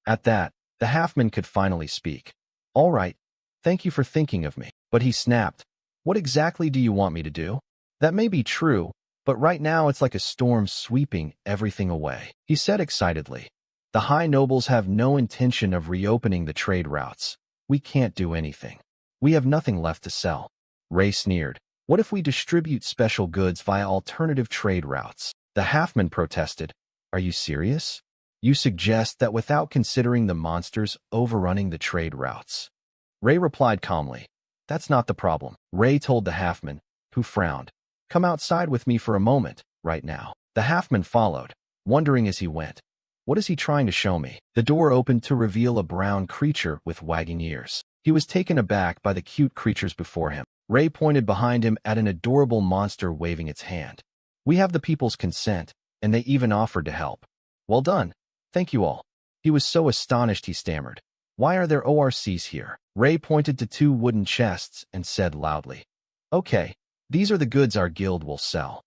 At that, the halfman could finally speak. "All right, thank you for thinking of me." But he snapped, "What exactly do you want me to do? That may be true, but right now it's like a storm sweeping everything away," he said excitedly. "The high nobles have no intention of reopening the trade routes. We can't do anything. We have nothing left to sell." Ray sneered. "What if we distribute special goods via alternative trade routes?" The halfman protested. "Are you serious? You suggest that without considering the monsters overrunning the trade routes?" Ray replied calmly, "That's not the problem." Ray told the halfman, who frowned, "Come outside with me for a moment, right now." The halfman followed, wondering as he went, "What is he trying to show me?" The door opened to reveal a brown creature with wagging ears. He was taken aback by the cute creatures before him. Ray pointed behind him at an adorable monster waving its hand. "We have the people's consent, and they even offered to help." "Well done. Thank you all." He was so astonished he stammered, "Why are there ORCs here?" Ray pointed to two wooden chests and said loudly, "Okay, these are the goods our guild will sell."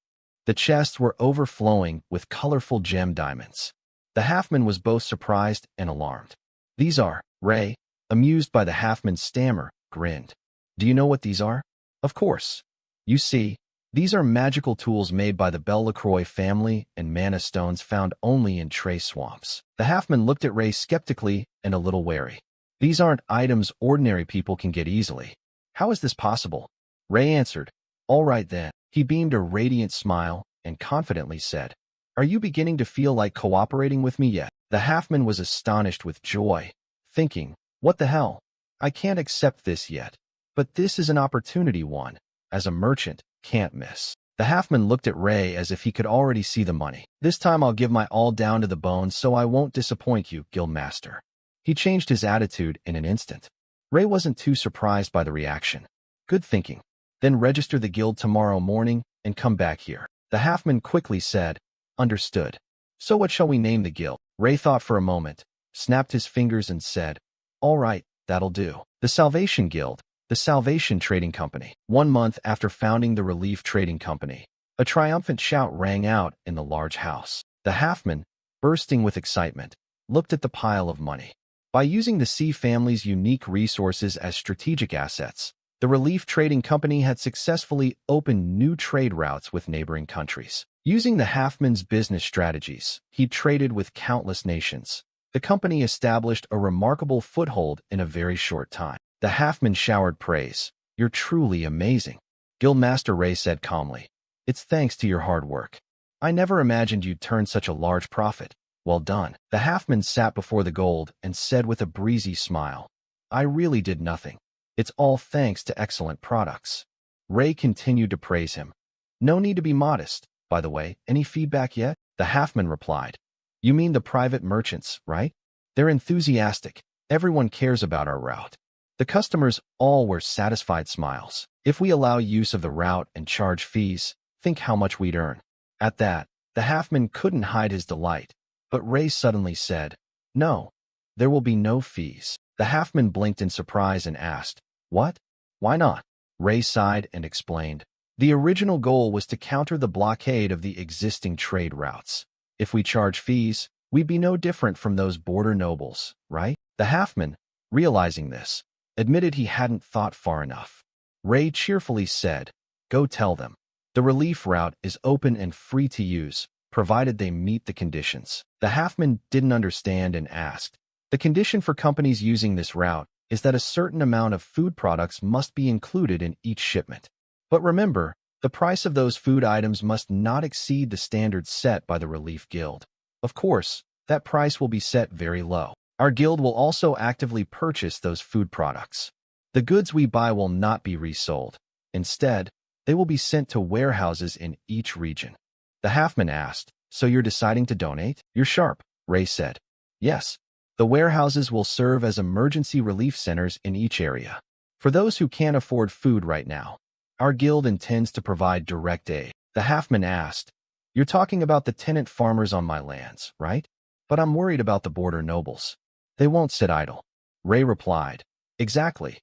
The chests were overflowing with colorful gem diamonds. The halfman was both surprised and alarmed. "These are," Ray, amused by the halfman's stammer, grinned. "Do you know what these are?" "Of course. You see, these are magical tools made by the Belle-LaCroix family and mana stones found only in trace swamps." The halfman looked at Ray skeptically and a little wary. "These aren't items ordinary people can get easily. How is this possible?" Ray answered, "All right then." He beamed a radiant smile and confidently said, "Are you beginning to feel like cooperating with me yet?" The halfman was astonished with joy, thinking, "What the hell? I can't accept this yet. But this is an opportunity one, as a merchant, can't miss." The halfman looked at Ray as if he could already see the money. "This time I'll give my all down to the bone so I won't disappoint you, guildmaster." He changed his attitude in an instant. Ray wasn't too surprised by the reaction. "Good thinking. Then register the guild tomorrow morning and come back here." The halfman quickly said, "Understood. So what shall we name the guild?" Ray thought for a moment, snapped his fingers and said, "All right, that'll do. The Salvation Guild, the Salvation Trading Company." 1 month after founding the Relief Trading Company, a triumphant shout rang out in the large house. The halfman, bursting with excitement, looked at the pile of money. By using the C family's unique resources as strategic assets, the Relief Trading Company had successfully opened new trade routes with neighboring countries. Using the halfman's business strategies, he traded with countless nations. The company established a remarkable foothold in a very short time. The halfman showered praise. "You're truly amazing," Guildmaster Ray said calmly. "It's thanks to your hard work. I never imagined you'd turn such a large profit. Well done." The halfman sat before the gold and said with a breezy smile, "I really did nothing. It's all thanks to excellent products." Ray continued to praise him. "No need to be modest. By the way, any feedback yet?" The halfman replied, "You mean the private merchants, right? They're enthusiastic. Everyone cares about our route." The customers all were satisfied smiles. "If we allow use of the route and charge fees, think how much we'd earn." At that, the halfman couldn't hide his delight, but Ray suddenly said, "No, there will be no fees." The halfman blinked in surprise and asked, "What? Why not?" Ray sighed and explained, "The original goal was to counter the blockade of the existing trade routes. If we charge fees, we'd be no different from those border nobles, right?" The halfman, realizing this, admitted he hadn't thought far enough. Ray cheerfully said, "Go tell them. The relief route is open and free to use, provided they meet the conditions." The halfman didn't understand and asked, "The condition for companies using this route is that a certain amount of food products must be included in each shipment. But remember, the price of those food items must not exceed the standards set by the Relief Guild. Of course, that price will be set very low. Our guild will also actively purchase those food products. The goods we buy will not be resold. Instead, they will be sent to warehouses in each region." The halfman asked, "So you're deciding to donate?" "You're sharp," Ray said. "Yes. The warehouses will serve as emergency relief centers in each area. For those who can't afford food right now, our guild intends to provide direct aid." The halfman asked, "You're talking about the tenant farmers on my lands, right? But I'm worried about the border nobles. They won't sit idle." Ray replied, "Exactly.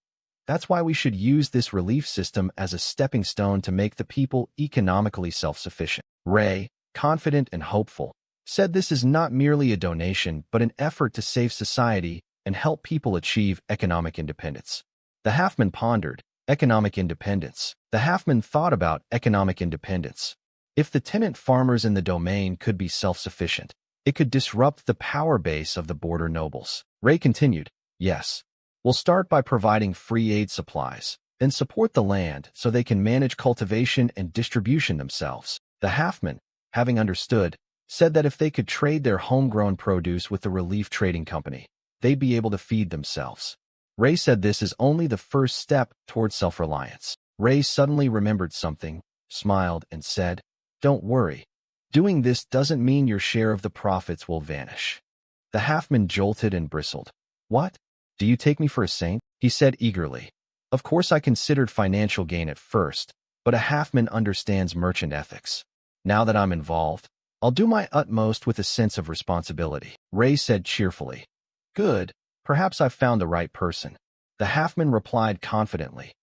That's why we should use this relief system as a stepping stone to make the people economically self-sufficient." Ray, confident and hopeful, said this is not merely a donation but an effort to save society and help people achieve economic independence. The halfman pondered, economic independence. The halfman thought about economic independence. If the tenant farmers in the domain could be self-sufficient, it could disrupt the power base of the border nobles. Ray continued, "Yes. We'll start by providing free aid supplies, then support the land so they can manage cultivation and distribution themselves." The halfman, having understood, said that if they could trade their homegrown produce with the Relief Trading Company, they'd be able to feed themselves. Ray said this is only the first step towards self-reliance. Ray suddenly remembered something, smiled, and said, "Don't worry. Doing this doesn't mean your share of the profits will vanish." The halfman jolted and bristled. "What? Do you take me for a saint?" he said eagerly. "Of course I considered financial gain at first, but a halfman understands merchant ethics. Now that I'm involved, I'll do my utmost with a sense of responsibility." Ray said cheerfully, "Good. Perhaps I've found the right person." The halfman replied confidently.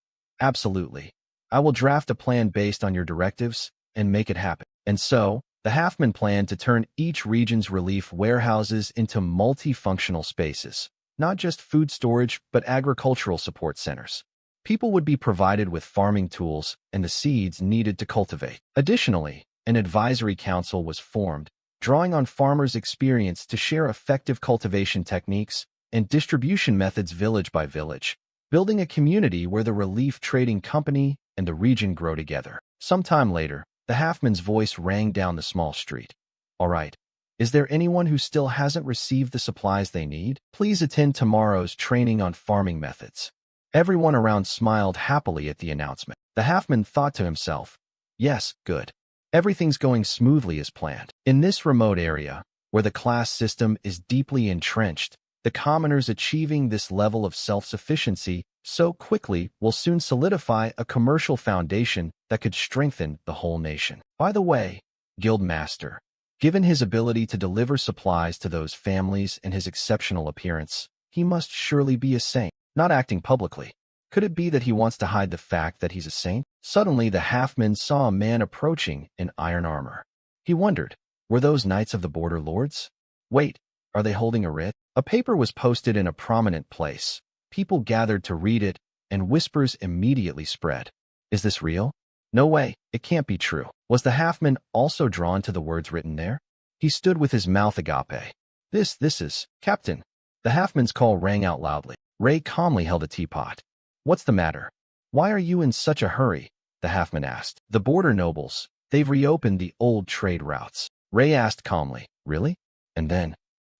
Absolutely. I will draft a plan based on your directives and make it happen. And so, the halfman planned to turn each region's relief warehouses into multifunctional spaces, not just food storage but agricultural support centers. People would be provided with farming tools and the seeds needed to cultivate. Additionally, an advisory council was formed, drawing on farmers' experience to share effective cultivation techniques and distribution methods village by village, building a community where the relief trading company and the region grow together. Sometime later, the halfman's voice rang down the small street. All right. Is there anyone who still hasn't received the supplies they need? Please attend tomorrow's training on farming methods. Everyone around smiled happily at the announcement. The halfman thought to himself, yes, good. Everything's going smoothly as planned. In this remote area, where the class system is deeply entrenched, the commoners achieving this level of self-sufficiency so quickly will soon solidify a commercial foundation that could strengthen the whole nation. By the way, Guildmaster, given his ability to deliver supplies to those families and his exceptional appearance, he must surely be a saint. Not acting publicly. Could it be that he wants to hide the fact that he's a saint? Suddenly, the halfman saw a man approaching in iron armor. He wondered, were those knights of the border lords? Wait, are they holding a writ? A paper was posted in a prominent place. People gathered to read it, and whispers immediately spread. Is this real? No way, it can't be true. Was the halfman also drawn to the words written there? He stood with his mouth agape. This is, Captain. The halfman's call rang out loudly. Ray calmly held a teapot. What's the matter? Why are you in such a hurry? The halfman asked. The border nobles. They've reopened the old trade routes. Ray asked calmly. Really? And then?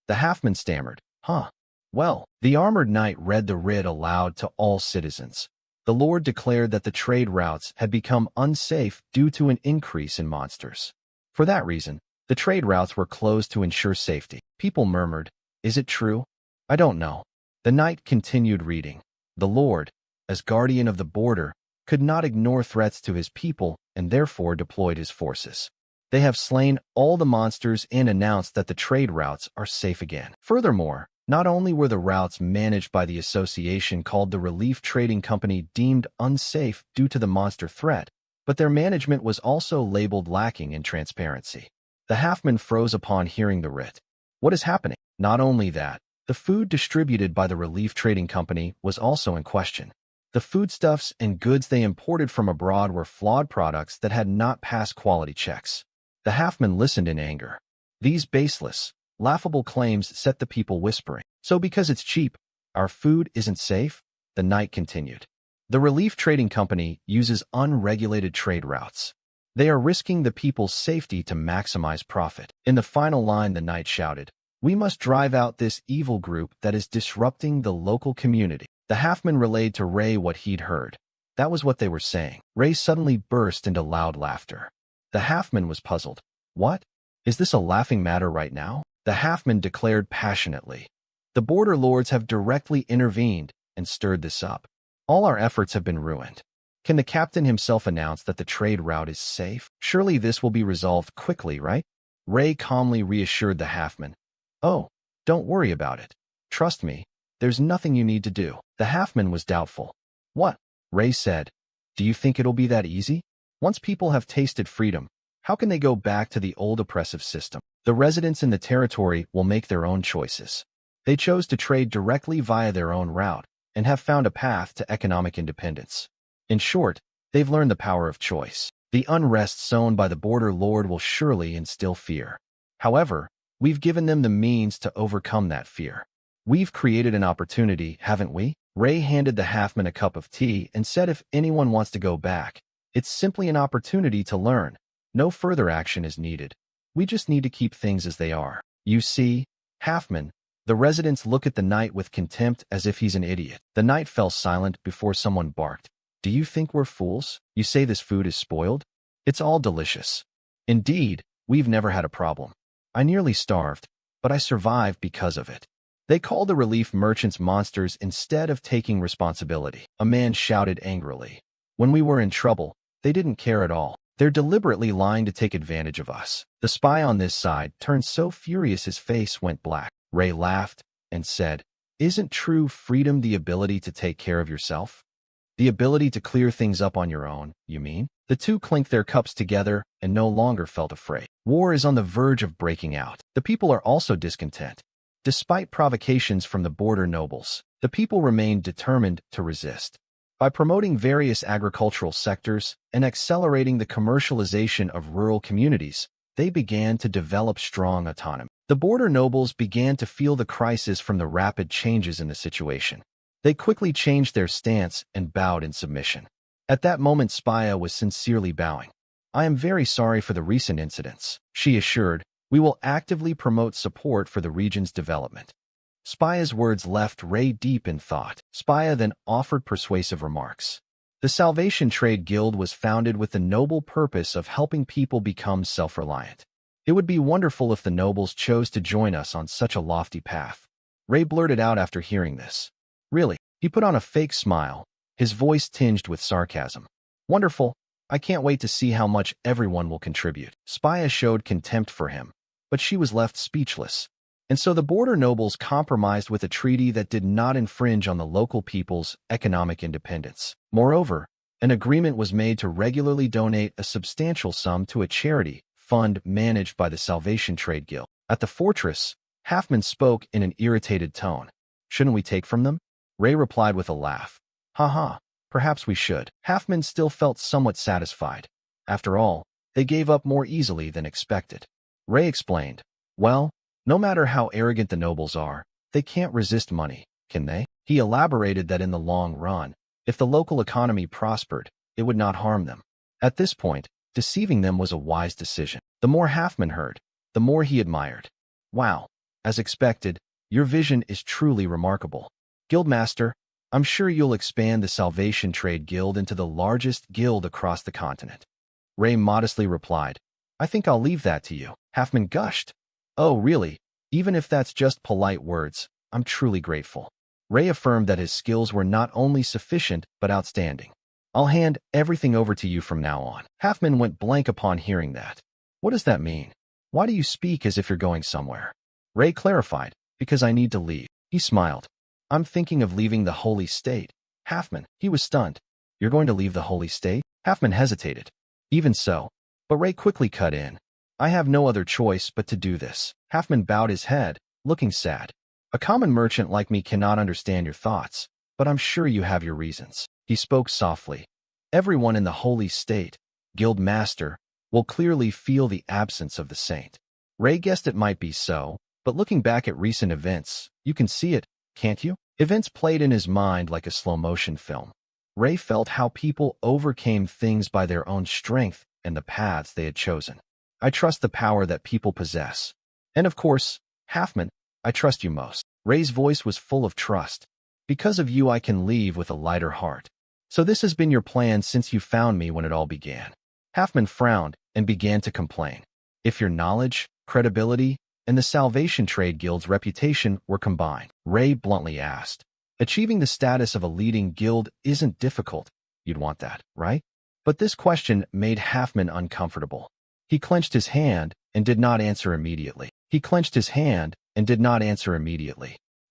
The halfman stammered. Huh. Well, the armored knight read the writ aloud to all citizens. The Lord declared that the trade routes had become unsafe due to an increase in monsters. For that reason, the trade routes were closed to ensure safety. People murmured, is it true? I don't know. The knight continued reading. The Lord, as guardian of the border, could not ignore threats to his people and therefore deployed his forces. They have slain all the monsters and announced that the trade routes are safe again. Furthermore, not only were the routes managed by the association called the Relief Trading Company deemed unsafe due to the monster threat, but their management was also labeled lacking in transparency. The halfman froze upon hearing the writ. What is happening? Not only that, the food distributed by the Relief Trading Company was also in question. The foodstuffs and goods they imported from abroad were flawed products that had not passed quality checks. The halfman listened in anger. These baseless, laughable claims set the people whispering. So because it's cheap, our food isn't safe? The knight continued. The Relief Trading Company uses unregulated trade routes. They are risking the people's safety to maximize profit. In the final line, the knight shouted, we must drive out this evil group that is disrupting the local community. The halfman relayed to Ray what he'd heard. That was what they were saying. Ray suddenly burst into loud laughter. The halfman was puzzled. What? Is this a laughing matter right now? The halfman declared passionately. The border lords have directly intervened and stirred this up. All our efforts have been ruined. Can the captain himself announce that the trade route is safe? Surely this will be resolved quickly, right? Ray calmly reassured the halfman. Oh, don't worry about it. Trust me, there's nothing you need to do. The halfman was doubtful. What? Ray said. Do you think it'll be that easy? Once people have tasted freedom, how can they go back to the old oppressive system? The residents in the territory will make their own choices. They chose to trade directly via their own route and have found a path to economic independence. In short, they've learned the power of choice. The unrest sown by the border lord will surely instill fear. However, we've given them the means to overcome that fear. We've created an opportunity, haven't we? Ray handed the halfman a cup of tea and said if anyone wants to go back, it's simply an opportunity to learn. No further action is needed. We just need to keep things as they are. You see, halfman, the residents look at the knight with contempt as if he's an idiot. The knight fell silent before someone barked. Do you think we're fools? You say this food is spoiled? It's all delicious. Indeed, we've never had a problem. I nearly starved, but I survived because of it. They call the relief merchants monsters instead of taking responsibility. A man shouted angrily. When we were in trouble, they didn't care at all. They're deliberately lying to take advantage of us. The spy on this side turned so furious his face went black. Ray laughed and said, Isn't true freedom the ability to take care of yourself? The ability to clear things up on your own, you mean? The two clinked their cups together and no longer felt afraid. War is on the verge of breaking out. The people are also discontent. Despite provocations from the border nobles, the people remained determined to resist. By promoting various agricultural sectors and accelerating the commercialization of rural communities, they began to develop strong autonomy. The border nobles began to feel the crisis from the rapid changes in the situation. They quickly changed their stance and bowed in submission. At that moment, Spaya was sincerely bowing. "I am very sorry for the recent incidents," she assured. "We will actively promote support for the region's development." Spaya's words left Ray deep in thought. Spaya then offered persuasive remarks. The Salvation Trade Guild was founded with the noble purpose of helping people become self-reliant. It would be wonderful if the nobles chose to join us on such a lofty path. Ray blurted out after hearing this. "Really?" He put on a fake smile, his voice tinged with sarcasm. "Wonderful. I can't wait to see how much everyone will contribute." Spaya showed contempt for him, but she was left speechless. And so the border nobles compromised with a treaty that did not infringe on the local people's economic independence. Moreover, an agreement was made to regularly donate a substantial sum to a charity fund managed by the Salvation Trade Guild. At the fortress, Halfman spoke in an irritated tone. "Shouldn't we take from them?" Ray replied with a laugh. "Ha, perhaps we should." Halfman still felt somewhat satisfied. After all, they gave up more easily than expected. Ray explained, "Well, no matter how arrogant the nobles are, they can't resist money, can they?" He elaborated that in the long run, if the local economy prospered, it would not harm them. At this point, deceiving them was a wise decision. The more Halfman heard, the more he admired. "Wow, as expected, your vision is truly remarkable. Guildmaster, I'm sure you'll expand the Salvation Trade Guild into the largest guild across the continent." Ray modestly replied, "I think I'll leave that to you." Halfman gushed. "Oh, really? Even if that's just polite words, I'm truly grateful." Ray affirmed that his skills were not only sufficient, but outstanding. "I'll hand everything over to you from now on." Halfman went blank upon hearing that. "What does that mean? Why do you speak as if you're going somewhere?" Ray clarified, "Because I need to leave." He smiled. "I'm thinking of leaving the Holy State." Halfman, he was stunned. "You're going to leave the Holy State?" Halfman hesitated. "Even so." But Ray quickly cut in. "I have no other choice but to do this." Halfman bowed his head, looking sad. "A common merchant like me cannot understand your thoughts, but I'm sure you have your reasons." He spoke softly. "Everyone in the Holy State, Guild Master, will clearly feel the absence of the saint." Ray guessed it might be so, but looking back at recent events, you can see it, can't you? Events played in his mind like a slow-motion film. Ray felt how people overcame things by their own strength and the paths they had chosen. "I trust the power that people possess. And of course, Halfman, I trust you most." Ray's voice was full of trust. "Because of you I can leave with a lighter heart. So this has been your plan since you found me when it all began." Halfman frowned and began to complain. "If your knowledge, credibility, and the Salvation Trade Guild's reputation were combined," Ray bluntly asked. "Achieving the status of a leading guild isn't difficult. You'd want that, right?" But this question made Halfman uncomfortable. He clenched his hand and did not answer immediately.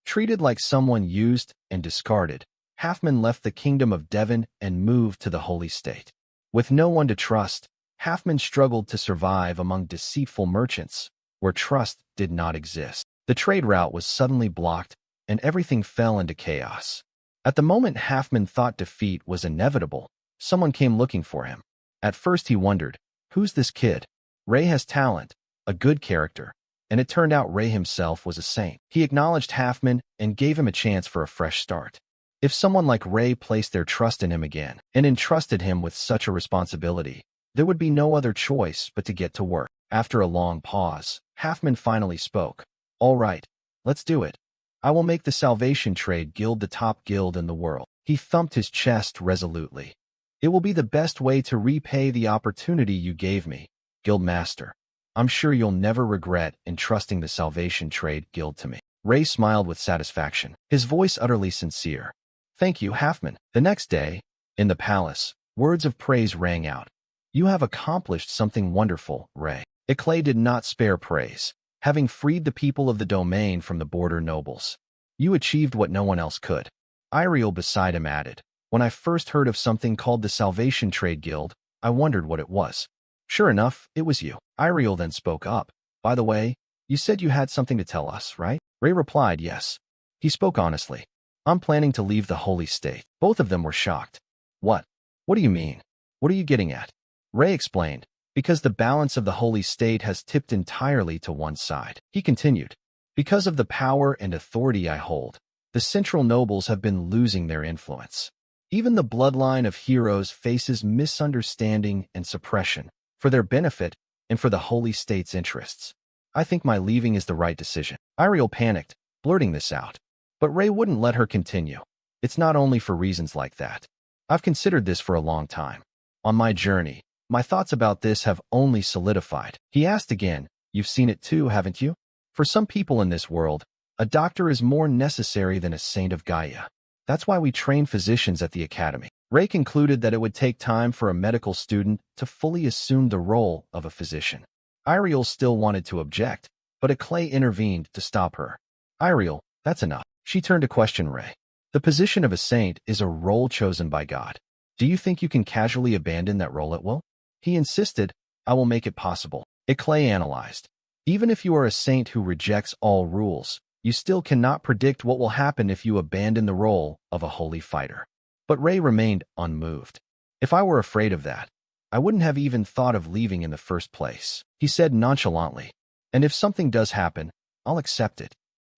Treated like someone used and discarded, Halfman left the Kingdom of Devon and moved to the Holy State. With no one to trust, Halfman struggled to survive among deceitful merchants, where trust did not exist. The trade route was suddenly blocked, and everything fell into chaos. At the moment Halfman thought defeat was inevitable, someone came looking for him. At first he wondered, who's this kid? Ray has talent, a good character, and it turned out Ray himself was a saint. He acknowledged Halfman and gave him a chance for a fresh start. If someone like Ray placed their trust in him again and entrusted him with such a responsibility, there would be no other choice but to get to work. After a long pause, Halfman finally spoke. "All right, let's do it. I will make the Salvation Trade Guild the top guild in the world." He thumped his chest resolutely. "It will be the best way to repay the opportunity you gave me, Guildmaster. I'm sure you'll never regret entrusting the Salvation Trade Guild to me." Ray smiled with satisfaction, his voice utterly sincere. "Thank you, Halfman." The next day, in the palace, words of praise rang out. "You have accomplished something wonderful, Ray." Eclay did not spare praise, having freed the people of the domain from the border nobles. You achieved what no one else could. Iriel beside him added, when I first heard of something called the Salvation Trade Guild, I wondered what it was. Sure enough, it was you. Iriel then spoke up. By the way, you said you had something to tell us, right? Ray replied, yes. He spoke honestly. I'm planning to leave the holy state. Both of them were shocked. What? What do you mean? What are you getting at? Ray explained, because the balance of the holy state has tipped entirely to one side. He continued, because of the power and authority I hold, the central nobles have been losing their influence. Even the bloodline of heroes faces misunderstanding and suppression for their benefit and for the holy state's interests. I think my leaving is the right decision. Iriel panicked, blurting this out. But Ray wouldn't let her continue. It's not only for reasons like that. I've considered this for a long time. On my journey, my thoughts about this have only solidified. He asked again, you've seen it too, haven't you? For some people in this world, a doctor is more necessary than a saint of Gaia. That's why we train physicians at the academy. Ray concluded that it would take time for a medical student to fully assume the role of a physician. Iriel still wanted to object, but Clay intervened to stop her. Iriel, that's enough. She turned to question Ray. The position of a saint is a role chosen by God. Do you think you can casually abandon that role at will? He insisted, I will make it possible. Clay analyzed. Even if you are a saint who rejects all rules, you still cannot predict what will happen if you abandon the role of a holy fighter. But Ray remained unmoved. If I were afraid of that, I wouldn't have even thought of leaving in the first place. He said nonchalantly. And if something does happen, I'll accept it.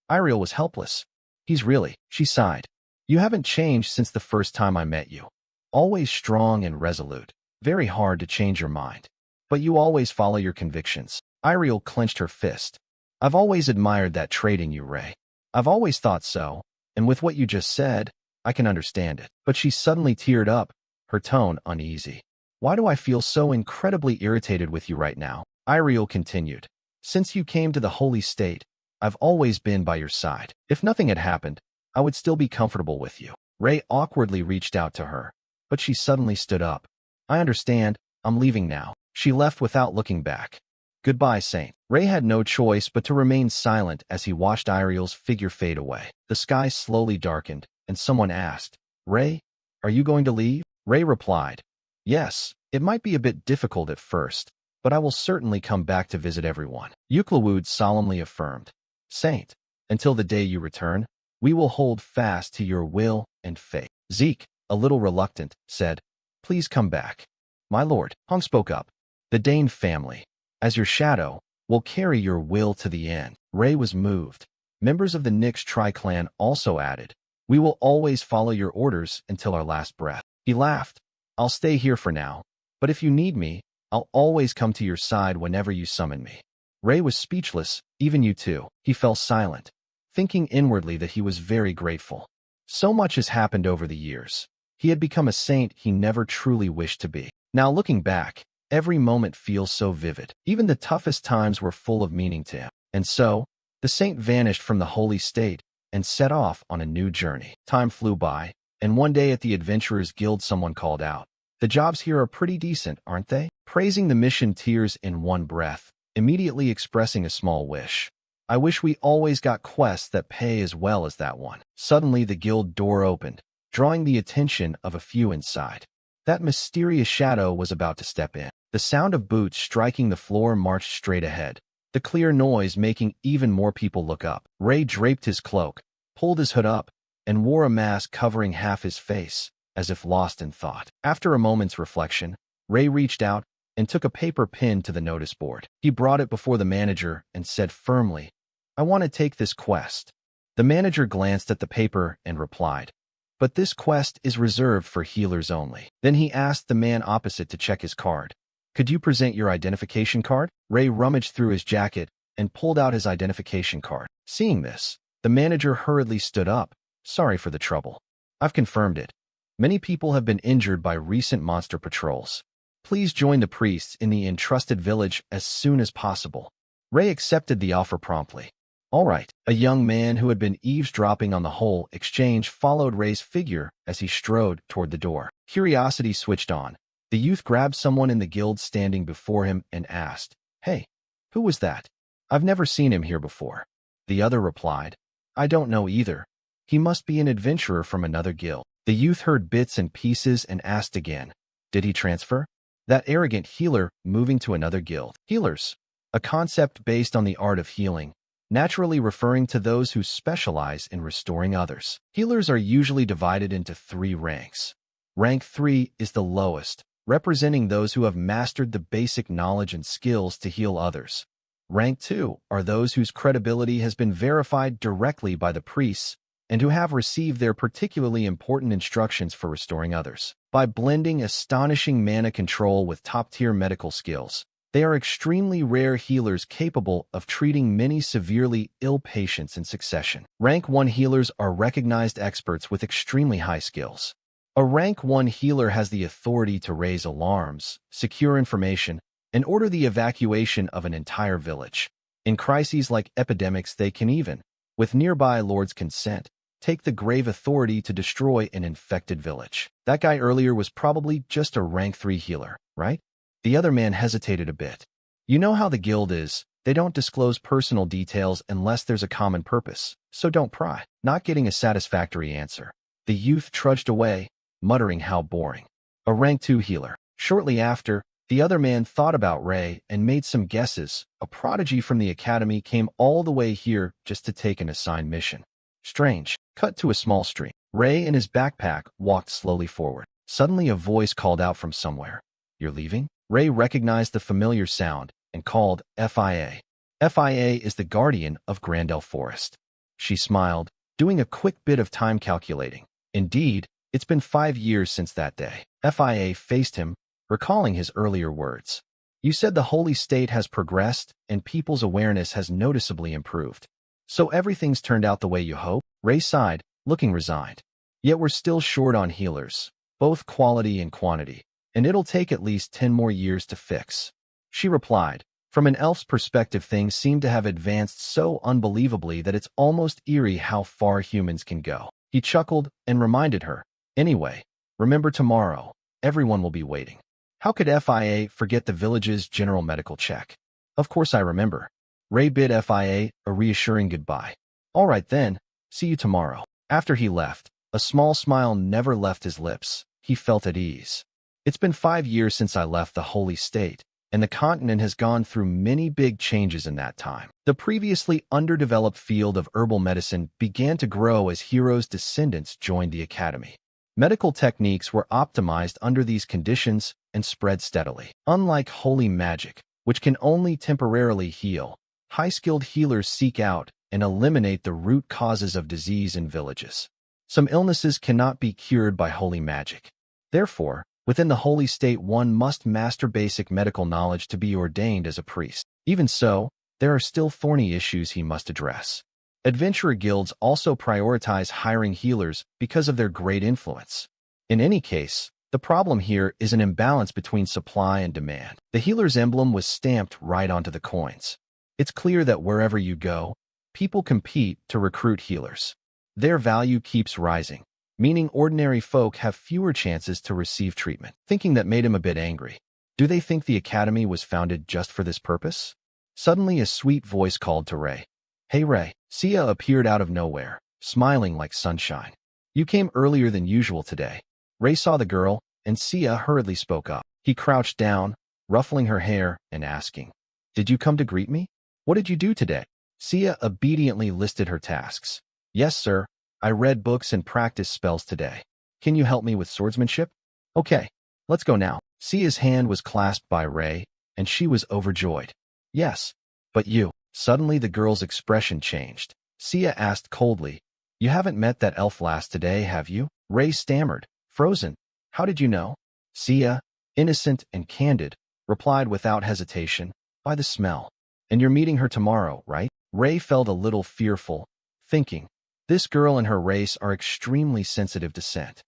Iriel was helpless. He's really, she sighed. You haven't changed since the first time I met you. Always strong and resolute. Very hard to change your mind. But you always follow your convictions. Iriel clenched her fist. I've always admired that trait in you, Ray. I've always thought so, and with what you just said, I can understand it. But she suddenly teared up, her tone uneasy. Why do I feel so incredibly irritated with you right now? Iriel continued. Since you came to the holy state, I've always been by your side. If nothing had happened, I would still be comfortable with you. Ray awkwardly reached out to her, but she suddenly stood up. I understand, I'm leaving now. She left without looking back. Goodbye, Saint. Ray had no choice but to remain silent as he watched Iriel's figure fade away. The sky slowly darkened, and someone asked, Ray, are you going to leave? Ray replied, yes, it might be a bit difficult at first, but I will certainly come back to visit everyone. Euclid solemnly affirmed, Saint, until the day you return, we will hold fast to your will and faith. Zeke, a little reluctant, said, please come back. My lord, Hong spoke up. The Dane family, as your shadow, will carry your will to the end. Ray was moved. Members of the Nyx tri-clan also added, we will always follow your orders until our last breath. He laughed. I'll stay here for now, but if you need me, I'll always come to your side whenever you summon me. Ray was speechless, even you too. He fell silent, thinking inwardly that he was very grateful. So much has happened over the years. He had become a saint he never truly wished to be. Now looking back, every moment feels so vivid. Even the toughest times were full of meaning to him. And so, the saint vanished from the holy state and set off on a new journey. Time flew by, and one day at the Adventurers Guild someone called out, the jobs here are pretty decent, aren't they? Praising the mission tears in one breath, immediately expressing a small wish. I wish we always got quests that pay as well as that one. Suddenly the guild door opened, drawing the attention of a few inside. That mysterious shadow was about to step in. The sound of boots striking the floor marched straight ahead, the clear noise making even more people look up. Ray draped his cloak, pulled his hood up, and wore a mask covering half his face, as if lost in thought. After a moment's reflection, Ray reached out and took a paper pinned to the notice board. He brought it before the manager and said firmly, I want to take this quest. The manager glanced at the paper and replied, but this quest is reserved for healers only. Then he asked the man opposite to check his card. Could you present your identification card? Ray rummaged through his jacket and pulled out his identification card. Seeing this, the manager hurriedly stood up. Sorry for the trouble. I've confirmed it. Many people have been injured by recent monster patrols. Please join the priests in the entrusted village as soon as possible. Ray accepted the offer promptly. All right. A young man who had been eavesdropping on the whole exchange followed Ray's figure as he strode toward the door. Curiosity switched on. The youth grabbed someone in the guild standing before him and asked, Hey, who was that? I've never seen him here before. The other replied, I don't know either, He must be an adventurer from another guild. The youth heard bits and pieces and asked again, did he transfer? That arrogant healer moving to another guild. Healers, a concept based on the art of healing, naturally referring to those who specialize in restoring others. Healers are usually divided into 3 ranks. Rank 3 is the lowest, representing those who have mastered the basic knowledge and skills to heal others. Rank 2 are those whose credibility has been verified directly by the priests and who have received their particularly important instructions for restoring others. By blending astonishing mana control with top-tier medical skills, they are extremely rare healers capable of treating many severely ill patients in succession. Rank 1 healers are recognized experts with extremely high skills. A Rank 1 healer has the authority to raise alarms, secure information, and order the evacuation of an entire village. In crises like epidemics, they can even, with nearby lords' consent, take the grave authority to destroy an infected village. That guy earlier was probably just a Rank 3 healer, right? The other man hesitated a bit. You know how the guild is. They don't disclose personal details unless there's a common purpose, so don't pry. Not getting a satisfactory answer, the youth trudged away, muttering how boring. A Rank 2 healer. Shortly after, the other man thought about Ray and made some guesses. A prodigy from the academy came all the way here just to take an assigned mission. Strange. Cut to a small street. Ray and his backpack walked slowly forward. Suddenly a voice called out from somewhere. You're leaving? Ray recognized the familiar sound and called FIA. FIA is the guardian of Grandel Forest. She smiled, doing a quick bit of time calculating. Indeed, it's been 5 years since that day. FIA faced him, recalling his earlier words. You said the holy state has progressed and people's awareness has noticeably improved. So everything's turned out the way you hope? Ray sighed, looking resigned. Yet we're still short on healers, both quality and quantity, and it'll take at least 10 more years to fix. She replied. From an elf's perspective, things seem to have advanced so unbelievably that it's almost eerie how far humans can go. He chuckled and reminded her, anyway, remember tomorrow, everyone will be waiting. How could FIA forget the village's general medical check? Of course I remember. Ray bid FIA a reassuring goodbye. All right then, see you tomorrow. After he left, a small smile never left his lips. He felt at ease. It's been 5 years since I left the holy state, and the continent has gone through many big changes in that time. The previously underdeveloped field of herbal medicine began to grow as Hero's descendants joined the academy. Medical techniques were optimized under these conditions and spread steadily. Unlike holy magic, which can only temporarily heal, high-skilled healers seek out and eliminate the root causes of disease in villages. Some illnesses cannot be cured by holy magic. Therefore, within the holy state, one must master basic medical knowledge to be ordained as a priest. Even so, there are still thorny issues he must address. Adventurer guilds also prioritize hiring healers because of their great influence. In any case, the problem here is an imbalance between supply and demand. The healer's emblem was stamped right onto the coins. It's clear that wherever you go, people compete to recruit healers. Their value keeps rising, meaning ordinary folk have fewer chances to receive treatment. Thinking that made him a bit angry. Do they think the academy was founded just for this purpose? Suddenly a sweet voice called to Ray. Hey Ray. Sia appeared out of nowhere, smiling like sunshine. You came earlier than usual today. Ray saw the girl, and Sia hurriedly spoke up. He crouched down, ruffling her hair and asking, Did you come to greet me? What did you do today? Sia obediently listed her tasks. Yes, sir. I read books and practiced spells today. Can you help me with swordsmanship? Okay, let's go now. Sia's hand was clasped by Ray, and she was overjoyed. Yes, but you. Suddenly the girl's expression changed. Sia asked coldly, You haven't met that elf last today, have you? Ray stammered, frozen. How did you know? Sia, innocent and candid, replied without hesitation, By the smell. And you're meeting her tomorrow, right? Ray felt a little fearful, thinking, This girl and her race are extremely sensitive to scent.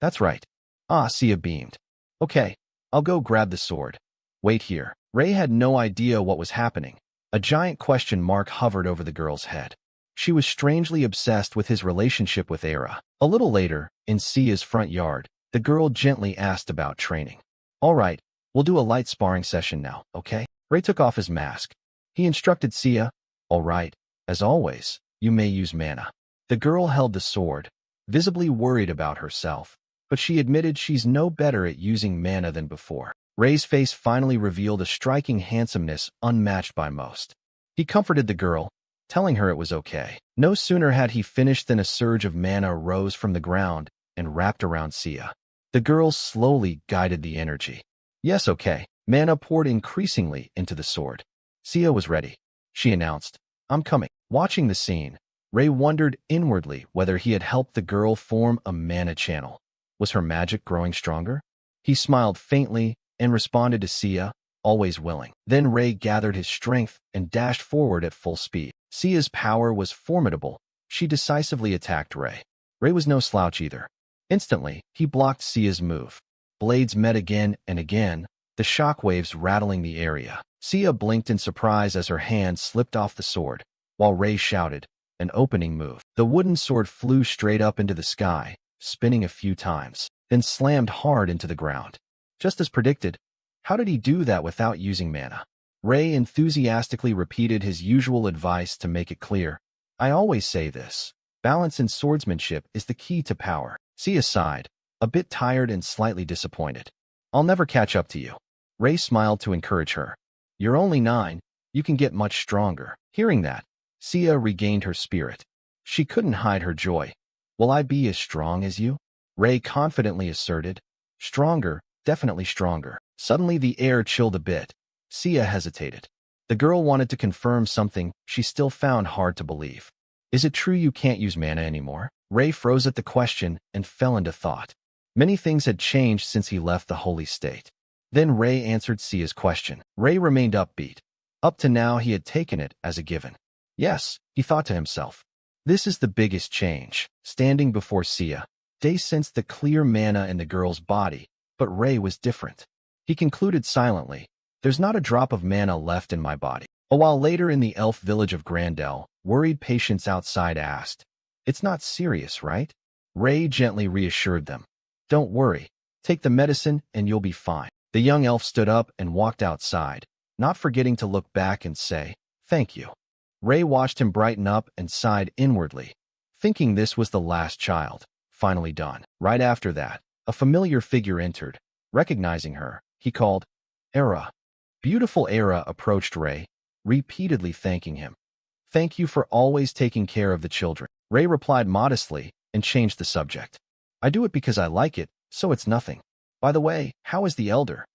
That's right. Ah, Sia beamed. Okay, I'll go grab the sword. Wait here. Ray had no idea what was happening. A giant question mark hovered over the girl's head. She was strangely obsessed with his relationship with Era. A little later, in Sia's front yard, the girl gently asked about training. All right, we'll do a light sparring session now, okay? Ray took off his mask. He instructed Sia, All right, as always, you may use mana. The girl held the sword, visibly worried about herself, but she admitted she's no better at using mana than before. Rei's face finally revealed a striking handsomeness unmatched by most. He comforted the girl, telling her it was okay. No sooner had he finished than a surge of mana rose from the ground and wrapped around Sia. The girl slowly guided the energy. Yes, okay. Mana poured increasingly into the sword. Sia was ready. She announced, I'm coming. Watching the scene, Rei wondered inwardly whether he had helped the girl form a mana channel. Was her magic growing stronger? He smiled faintly and responded to Sia, always willing. Then Rei gathered his strength and dashed forward at full speed. Sia's power was formidable. She decisively attacked Rei. Rei was no slouch either. Instantly, he blocked Sia's move. Blades met again and again, the shockwaves rattling the area. Sia blinked in surprise as her hand slipped off the sword, while Rei shouted, an opening move. The wooden sword flew straight up into the sky, spinning a few times, then slammed hard into the ground. Just as predicted. How did he do that without using mana? Rei enthusiastically repeated his usual advice to make it clear. I always say this. Balance in swordsmanship is the key to power. Sia sighed, a bit tired and slightly disappointed. I'll never catch up to you. Rei smiled to encourage her. You're only 9. You can get much stronger. Hearing that, Sia regained her spirit. She couldn't hide her joy. Will I be as strong as you? Rei confidently asserted. Stronger. Definitely stronger. Suddenly the air chilled a bit. Sia hesitated. The girl wanted to confirm something she still found hard to believe. Is it true you can't use mana anymore? Rei froze at the question and fell into thought. Many things had changed since he left the holy state. Then Rei answered Sia's question. Rei remained upbeat. Up to now he had taken it as a given. Yes, he thought to himself. This is the biggest change. Standing before Sia, Rei sensed the clear mana in the girl's body. But Rei was different. He concluded silently, there's not a drop of mana left in my body. A while later in the elf village of Grandel, worried patients outside asked, it's not serious, right? Rei gently reassured them. Don't worry. Take the medicine and you'll be fine. The young elf stood up and walked outside, not forgetting to look back and say, thank you. Rei watched him brighten up and sighed inwardly, thinking this was the last child, finally done. Right after that, a familiar figure entered. Recognizing her, he called, Era. Beautiful Era approached Rei, repeatedly thanking him. Thank you for always taking care of the children. Rei replied modestly and changed the subject. I do it because I like it, so it's nothing. By the way, how is the elder?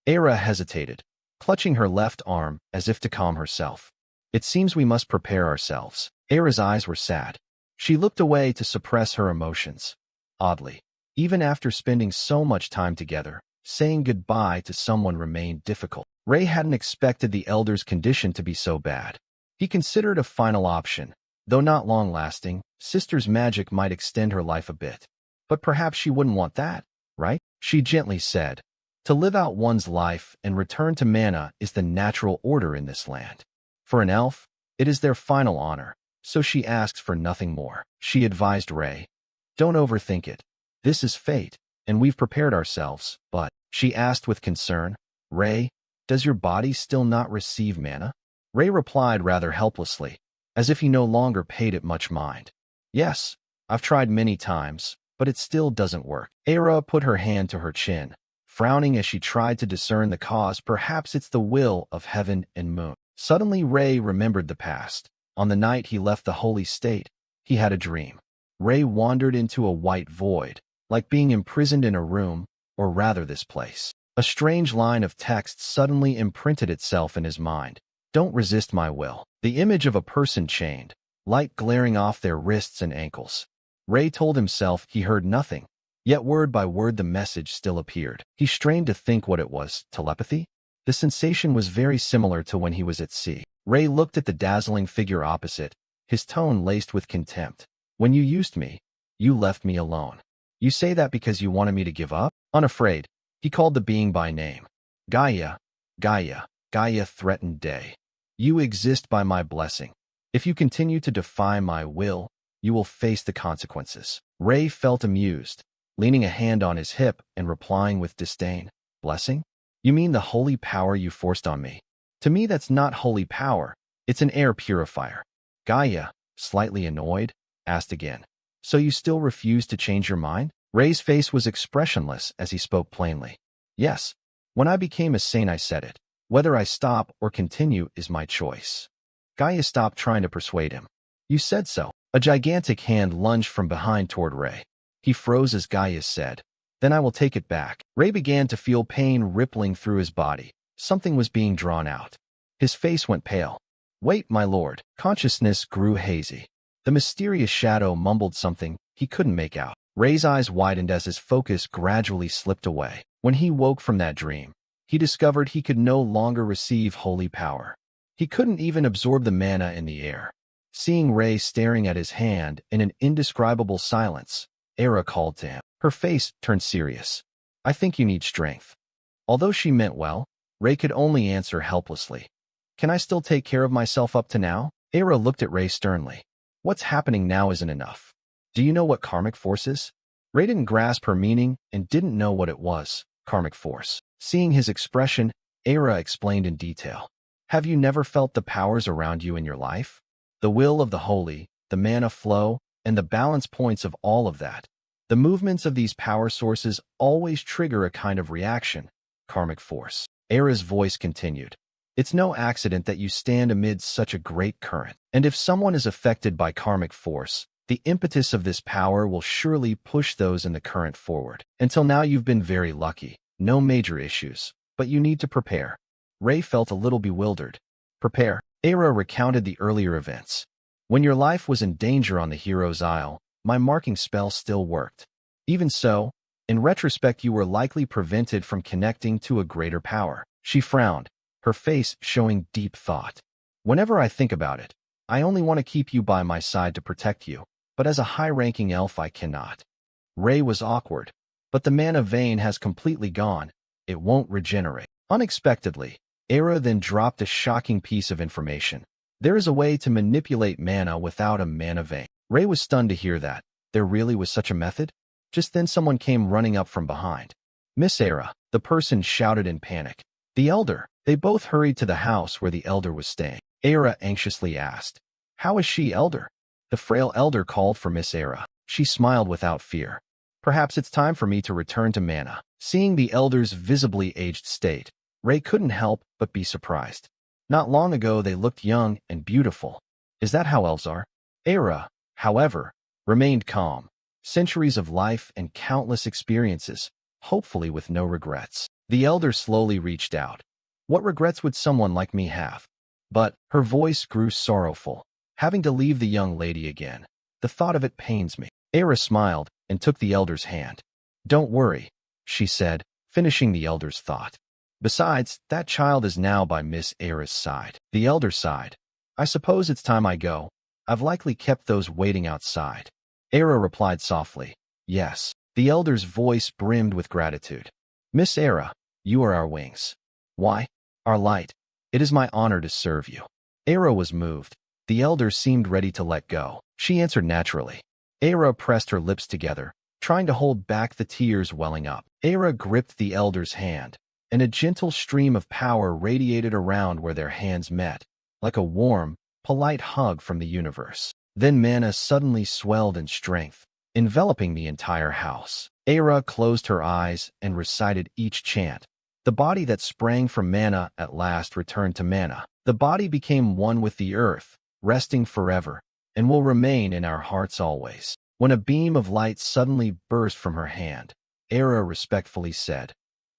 Era hesitated, clutching her left arm as if to calm herself. It seems we must prepare ourselves. Era's eyes were sad. She looked away to suppress her emotions. Oddly, even after spending so much time together, saying goodbye to someone remained difficult. Rei hadn't expected the elder's condition to be so bad. He considered a final option. Though not long-lasting, Sister's magic might extend her life a bit. But perhaps she wouldn't want that, right? She gently said, to live out one's life and return to mana is the natural order in this land. For an elf, it is their final honor, so she asks for nothing more. She advised Rei, don't overthink it. This is fate, and we've prepared ourselves, but, she asked with concern, Rei, does your body still not receive mana? Rei replied rather helplessly, as if he no longer paid it much mind. Yes, I've tried many times, but it still doesn't work. Era put her hand to her chin, frowning as she tried to discern the cause. Perhaps it's the will of heaven and moon. Suddenly Rei remembered the past. On the night he left the holy state, he had a dream. Rei wandered into a white void, like being imprisoned in a room, or rather this place. A strange line of text suddenly imprinted itself in his mind. Don't resist my will. The image of a person chained, light glaring off their wrists and ankles. Rei told himself he heard nothing, yet word by word the message still appeared. He strained to think what it was. Telepathy? The sensation was very similar to when he was at sea. Rei looked at the dazzling figure opposite, his tone laced with contempt. When you used me, you left me alone. You say that because you wanted me to give up? Unafraid, he called the being by name. Gaia, Gaia, Gaia threatened day. You exist by my blessing. If you continue to defy my will, you will face the consequences. Rei felt amused, leaning a hand on his hip and replying with disdain. Blessing? You mean the holy power you forced on me? To me that's not holy power, it's an air purifier. Gaia, slightly annoyed, asked again. So you still refuse to change your mind? Ray's face was expressionless as he spoke plainly. Yes. When I became a saint, I said it. Whether I stop or continue is my choice. Gaia stopped trying to persuade him. You said so. A gigantic hand lunged from behind toward Ray. He froze as Gaia said, Then I will take it back. Ray began to feel pain rippling through his body. Something was being drawn out. His face went pale. Wait, my lord. Consciousness grew hazy. The mysterious shadow mumbled something he couldn't make out. Ray's eyes widened as his focus gradually slipped away. When he woke from that dream, he discovered he could no longer receive holy power. He couldn't even absorb the mana in the air. Seeing Ray staring at his hand in an indescribable silence, Era called to him. Her face turned serious. I think you need strength. Although she meant well, Ray could only answer helplessly. Can I still take care of myself up to now? Era looked at Ray sternly. What's happening now isn't enough. Do you know what karmic force is? Ray didn't grasp her meaning and didn't know what it was. Karmic force. Seeing his expression, Era explained in detail. Have you never felt the powers around you in your life? The will of the holy, the mana flow, and the balance points of all of that. The movements of these power sources always trigger a kind of reaction. Karmic force. Era's voice continued. It's no accident that you stand amid such a great current. And if someone is affected by karmic force, the impetus of this power will surely push those in the current forward. Until now you've been very lucky. No major issues. But you need to prepare. Ray felt a little bewildered. Prepare. Era recounted the earlier events. When your life was in danger on the Hero's Isle, my marking spell still worked. Even so, in retrospect you were likely prevented from connecting to a greater power. She frowned, her face showing deep thought. Whenever I think about it, I only want to keep you by my side to protect you, but as a high-ranking elf I cannot. Ray was awkward, but the mana vein has completely gone. It won't regenerate. Unexpectedly, Era then dropped a shocking piece of information. There is a way to manipulate mana without a mana vein. Ray was stunned to hear that. There really was such a method? Just then someone came running up from behind. Miss Era, the person shouted in panic. The elder. They both hurried to the house where the elder was staying. Era anxiously asked, How is she, elder? The frail elder called for Miss Era. She smiled without fear. Perhaps it's time for me to return to mana. Seeing the elder's visibly aged state, Ray couldn't help but be surprised. Not long ago they looked young and beautiful. Is that how elves are? Era, however, remained calm. Centuries of life and countless experiences, hopefully with no regrets. The elder slowly reached out. What regrets would someone like me have? But her voice grew sorrowful. Having to leave the young lady again. The thought of it pains me. Era smiled and took the elder's hand. Don't worry, she said, finishing the elder's thought. Besides, that child is now by Miss Era's side. The elder sighed. I suppose it's time I go. I've likely kept those waiting outside. Era replied softly. Yes. The elder's voice brimmed with gratitude. Miss Era, you are our wings. Why? Our light. It is my honor to serve you. Era was moved. The elder seemed ready to let go. She answered naturally. Era pressed her lips together, trying to hold back the tears welling up. Era gripped the elder's hand, and a gentle stream of power radiated around where their hands met, like a warm, polite hug from the universe. Then mana suddenly swelled in strength, enveloping the entire house. Era closed her eyes and recited each chant. The body that sprang from mana at last returned to mana. The body became one with the earth, resting forever, and will remain in our hearts always. When a beam of light suddenly burst from her hand, Era respectfully said,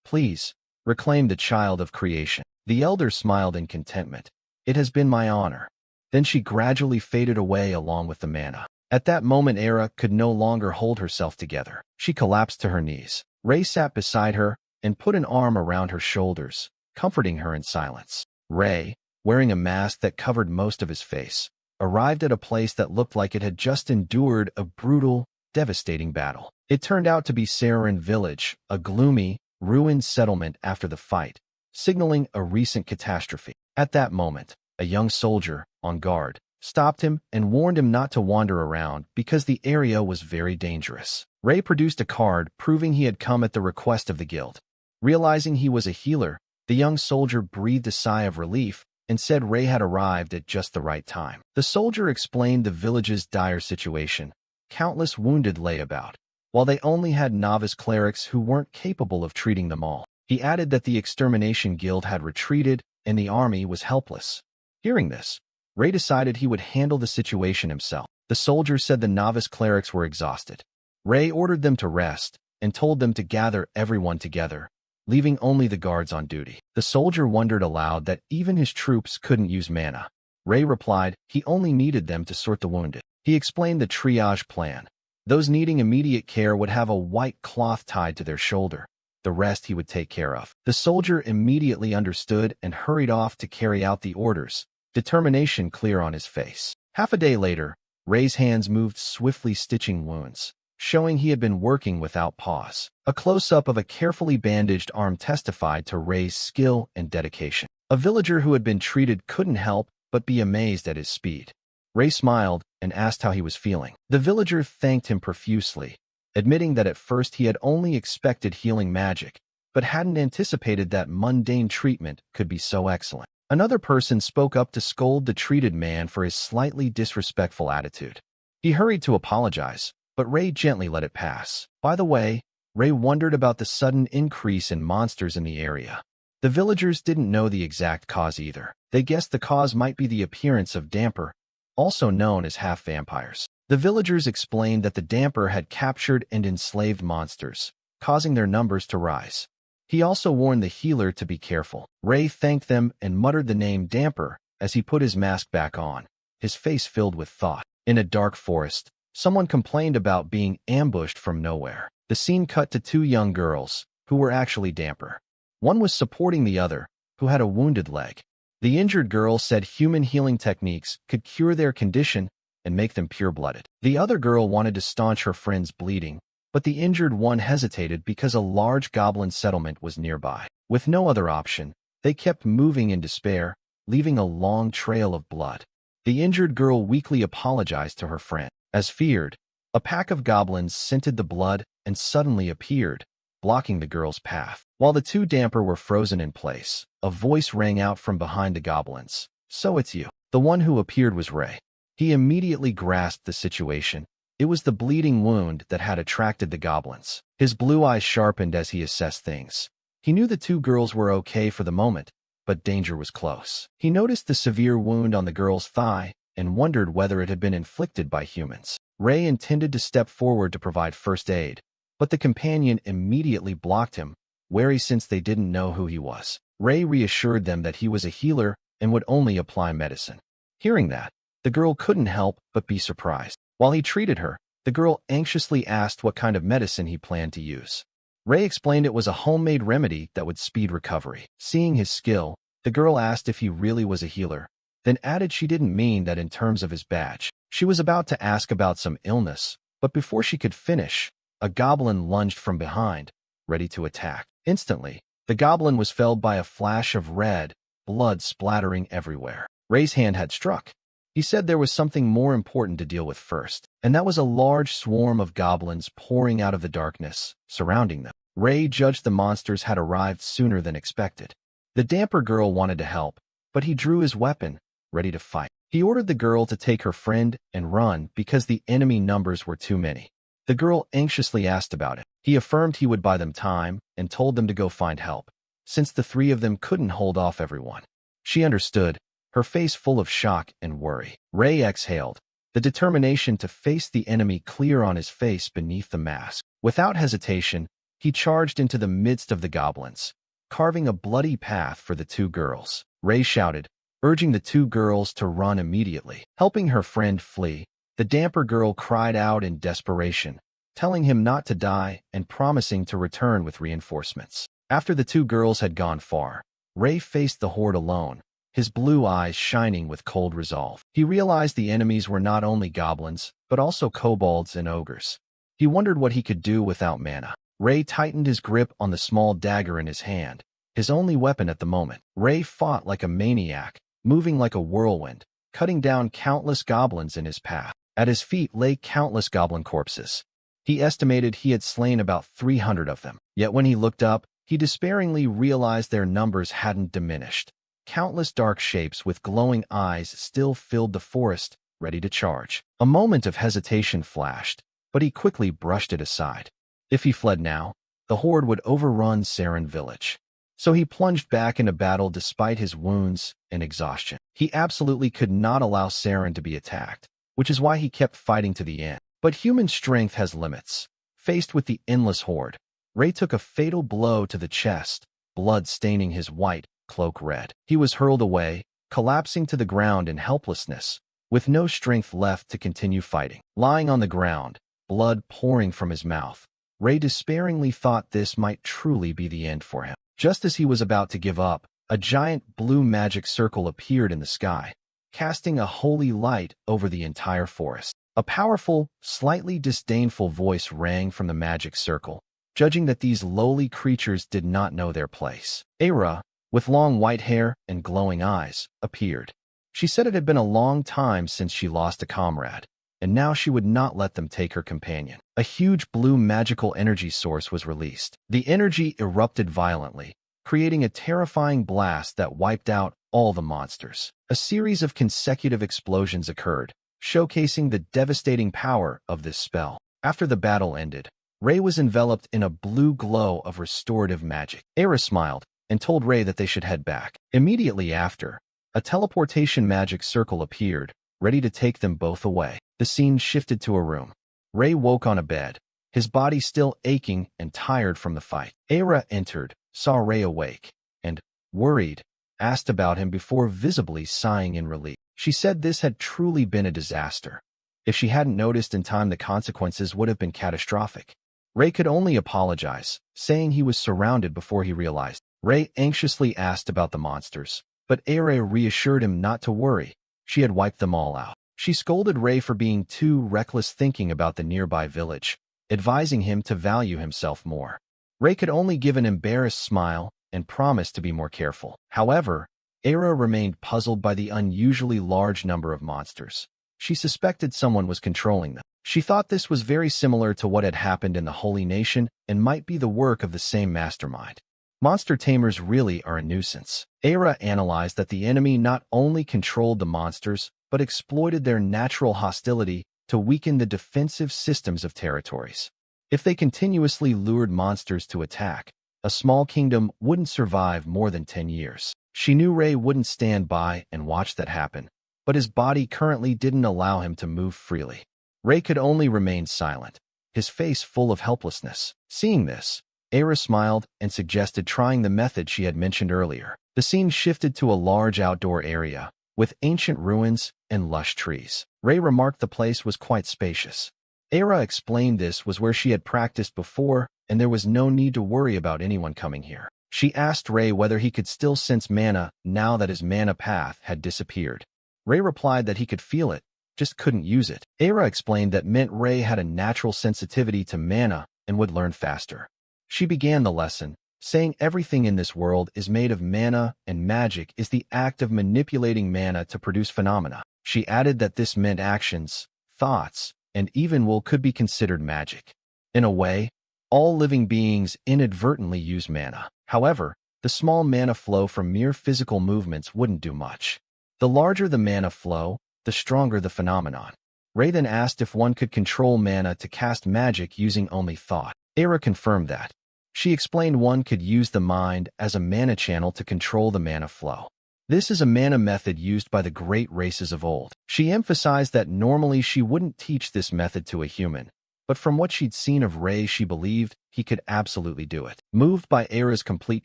Please, reclaim the child of creation. The elder smiled in contentment. It has been my honor. Then she gradually faded away along with the mana. At that moment Era could no longer hold herself together. She collapsed to her knees. Ray sat beside her and put an arm around her shoulders, comforting her in silence. Ray, wearing a mask that covered most of his face, arrived at a place that looked like it had just endured a brutal, devastating battle. It turned out to be Sarin Village, a gloomy, ruined settlement after the fight, signaling a recent catastrophe. At that moment, a young soldier, on guard, stopped him and warned him not to wander around because the area was very dangerous. Ray produced a card proving he had come at the request of the guild. Realizing he was a healer, the young soldier breathed a sigh of relief and said Ray had arrived at just the right time. The soldier explained the village's dire situation. Countless wounded lay about, while they only had novice clerics who weren't capable of treating them all. He added that the extermination guild had retreated and the army was helpless. Hearing this, Ray decided he would handle the situation himself. The soldier said the novice clerics were exhausted. Ray ordered them to rest and told them to gather everyone together, leaving only the guards on duty. The soldier wondered aloud that even his troops couldn't use mana. Ray replied he only needed them to sort the wounded. He explained the triage plan. Those needing immediate care would have a white cloth tied to their shoulder. The rest he would take care of. The soldier immediately understood and hurried off to carry out the orders, determination clear on his face. Half a day later, Ray's hands moved swiftly stitching wounds, showing he had been working without pause. A close-up of a carefully bandaged arm testified to Ray's skill and dedication. A villager who had been treated couldn't help but be amazed at his speed. Ray smiled and asked how he was feeling. The villager thanked him profusely, admitting that at first he had only expected healing magic, but hadn't anticipated that mundane treatment could be so excellent. Another person spoke up to scold the treated man for his slightly disrespectful attitude. He hurried to apologize, but Ray gently let it pass. By the way, Ray wondered about the sudden increase in monsters in the area. The villagers didn't know the exact cause either. They guessed the cause might be the appearance of damper, also known as half-vampires. The villagers explained that the damper had captured and enslaved monsters, causing their numbers to rise. He also warned the healer to be careful. Ray thanked them and muttered the name damper as he put his mask back on, his face filled with thought. In a dark forest, someone complained about being ambushed from nowhere. The scene cut to two young girls, who were actually damper. One was supporting the other, who had a wounded leg. The injured girl said human healing techniques could cure their condition and make them pure-blooded. The other girl wanted to staunch her friend's bleeding, but the injured one hesitated because a large goblin settlement was nearby. With no other option, they kept moving in despair, leaving a long trail of blood. The injured girl weakly apologized to her friend. As feared, a pack of goblins scented the blood and suddenly appeared, blocking the girl's path. While the two damper were frozen in place, a voice rang out from behind the goblins. "So it's you." The one who appeared was Ray. He immediately grasped the situation. It was the bleeding wound that had attracted the goblins. His blue eyes sharpened as he assessed things. He knew the two girls were okay for the moment, but danger was close. He noticed the severe wound on the girl's thigh and wondered whether it had been inflicted by humans. Ray intended to step forward to provide first aid, but the companion immediately blocked him, wary since they didn't know who he was. Ray reassured them that he was a healer and would only apply medicine. Hearing that, the girl couldn't help but be surprised. While he treated her, the girl anxiously asked what kind of medicine he planned to use. Ray explained it was a homemade remedy that would speed recovery. Seeing his skill, the girl asked if he really was a healer, then added she didn't mean that in terms of his badge. She was about to ask about some illness, but before she could finish, a goblin lunged from behind, ready to attack. Instantly, the goblin was felled by a flash of red, blood splattering everywhere. Ray's hand had struck. He said there was something more important to deal with first, and that was a large swarm of goblins pouring out of the darkness, surrounding them. Ray judged the monsters had arrived sooner than expected. The damper girl wanted to help, but he drew his weapon, ready to fight. He ordered the girl to take her friend and run because the enemy numbers were too many. The girl anxiously asked about it. He affirmed he would buy them time and told them to go find help, since the three of them couldn't hold off everyone. She understood, her face full of shock and worry. Ray exhaled, the determination to face the enemy clear on his face beneath the mask. Without hesitation, he charged into the midst of the goblins, carving a bloody path for the two girls. Ray shouted, urging the two girls to run immediately. Helping her friend flee, the damper girl cried out in desperation, telling him not to die and promising to return with reinforcements. After the two girls had gone far, Ray faced the horde alone, his blue eyes shining with cold resolve. He realized the enemies were not only goblins, but also kobolds and ogres. He wondered what he could do without mana. Ray tightened his grip on the small dagger in his hand, his only weapon at the moment. Ray fought like a maniac, moving like a whirlwind, cutting down countless goblins in his path. At his feet lay countless goblin corpses. He estimated he had slain about 300 of them. Yet when he looked up, he despairingly realized their numbers hadn't diminished. Countless dark shapes with glowing eyes still filled the forest, ready to charge. A moment of hesitation flashed, but he quickly brushed it aside. If he fled now, the horde would overrun Saren village. So he plunged back into battle despite his wounds and exhaustion. He absolutely could not allow Saren to be attacked, which is why he kept fighting to the end. But human strength has limits. Faced with the endless horde, Ray took a fatal blow to the chest, blood staining his white cloak red. He was hurled away, collapsing to the ground in helplessness, with no strength left to continue fighting. Lying on the ground, blood pouring from his mouth, Ray despairingly thought this might truly be the end for him. Just as he was about to give up, a giant blue magic circle appeared in the sky, casting a holy light over the entire forest. A powerful, slightly disdainful voice rang from the magic circle, judging that these lowly creatures did not know their place. Era, with long white hair and glowing eyes, appeared. She said it had been a long time since she lost a comrade, and now she would not let them take her companion. A huge blue magical energy source was released. The energy erupted violently, creating a terrifying blast that wiped out all the monsters. A series of consecutive explosions occurred, showcasing the devastating power of this spell. After the battle ended, Ray was enveloped in a blue glow of restorative magic. Era smiled and told Ray that they should head back. Immediately after, a teleportation magic circle appeared, ready to take them both away. The scene shifted to a room. Ray woke on a bed, his body still aching and tired from the fight. Era entered, saw Ray awake, and, worried, asked about him before visibly sighing in relief. She said this had truly been a disaster. If she hadn't noticed in time, the consequences would have been catastrophic. Ray could only apologize, saying he was surrounded before he realized. Ray anxiously asked about the monsters, but Era reassured him not to worry. She had wiped them all out. She scolded Ray for being too reckless thinking about the nearby village, advising him to value himself more. Ray could only give an embarrassed smile and promise to be more careful. However, Era remained puzzled by the unusually large number of monsters. She suspected someone was controlling them. She thought this was very similar to what had happened in the Holy Nation and might be the work of the same mastermind. Monster tamers really are a nuisance. Era analyzed that the enemy not only controlled the monsters, but exploited their natural hostility to weaken the defensive systems of territories. If they continuously lured monsters to attack, a small kingdom wouldn't survive more than 10 years. She knew Ray wouldn't stand by and watch that happen, but his body currently didn't allow him to move freely. Ray could only remain silent, his face full of helplessness. Seeing this, Era smiled and suggested trying the method she had mentioned earlier. The scene shifted to a large outdoor area, with ancient ruins and lush trees. Ray remarked the place was quite spacious. Era explained this was where she had practiced before, and there was no need to worry about anyone coming here. She asked Ray whether he could still sense mana now that his mana path had disappeared. Ray replied that he could feel it, just couldn't use it. Era explained that meant Ray had a natural sensitivity to mana and would learn faster. She began the lesson, saying everything in this world is made of mana and magic is the act of manipulating mana to produce phenomena. She added that this meant actions, thoughts, and even will could be considered magic. In a way, all living beings inadvertently use mana. However, the small mana flow from mere physical movements wouldn't do much. The larger the mana flow, the stronger the phenomenon. Ray then asked if one could control mana to cast magic using only thought. Era confirmed that. She explained one could use the mind as a mana channel to control the mana flow. This is a mana method used by the great races of old. She emphasized that normally she wouldn't teach this method to a human, but from what she'd seen of Ray, she believed he could absolutely do it. Moved by Era's complete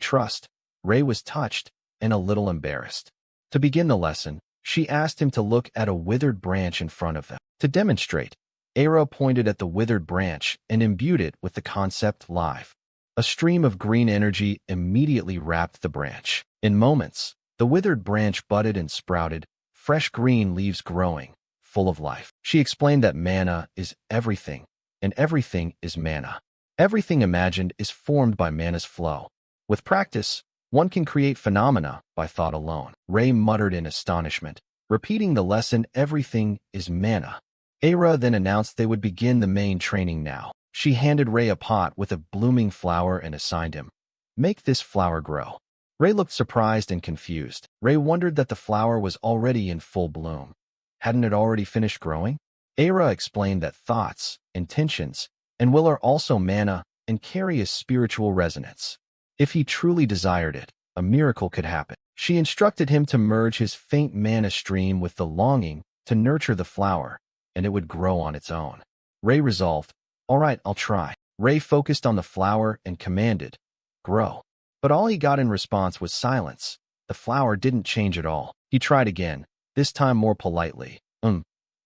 trust, Ray was touched and a little embarrassed. To begin the lesson, she asked him to look at a withered branch in front of them. To demonstrate, Era pointed at the withered branch and imbued it with the concept life. A stream of green energy immediately wrapped the branch. In moments, the withered branch budded and sprouted, fresh green leaves growing, full of life. She explained that mana is everything, and everything is mana. Everything imagined is formed by mana's flow. With practice, one can create phenomena by thought alone. Ray muttered in astonishment, repeating the lesson everything is mana. Era then announced they would begin the main training now. She handed Ray a pot with a blooming flower and assigned him, "Make this flower grow." Ray looked surprised and confused. Ray wondered that the flower was already in full bloom. Hadn't it already finished growing? Era explained that thoughts, intentions, and will are also mana and carry a spiritual resonance. If he truly desired it, a miracle could happen. She instructed him to merge his faint mana stream with the longing to nurture the flower, and it would grow on its own. Ray resolved, "All right, I'll try." Ray focused on the flower and commanded, "Grow." But all he got in response was silence. The flower didn't change at all. He tried again, this time more politely.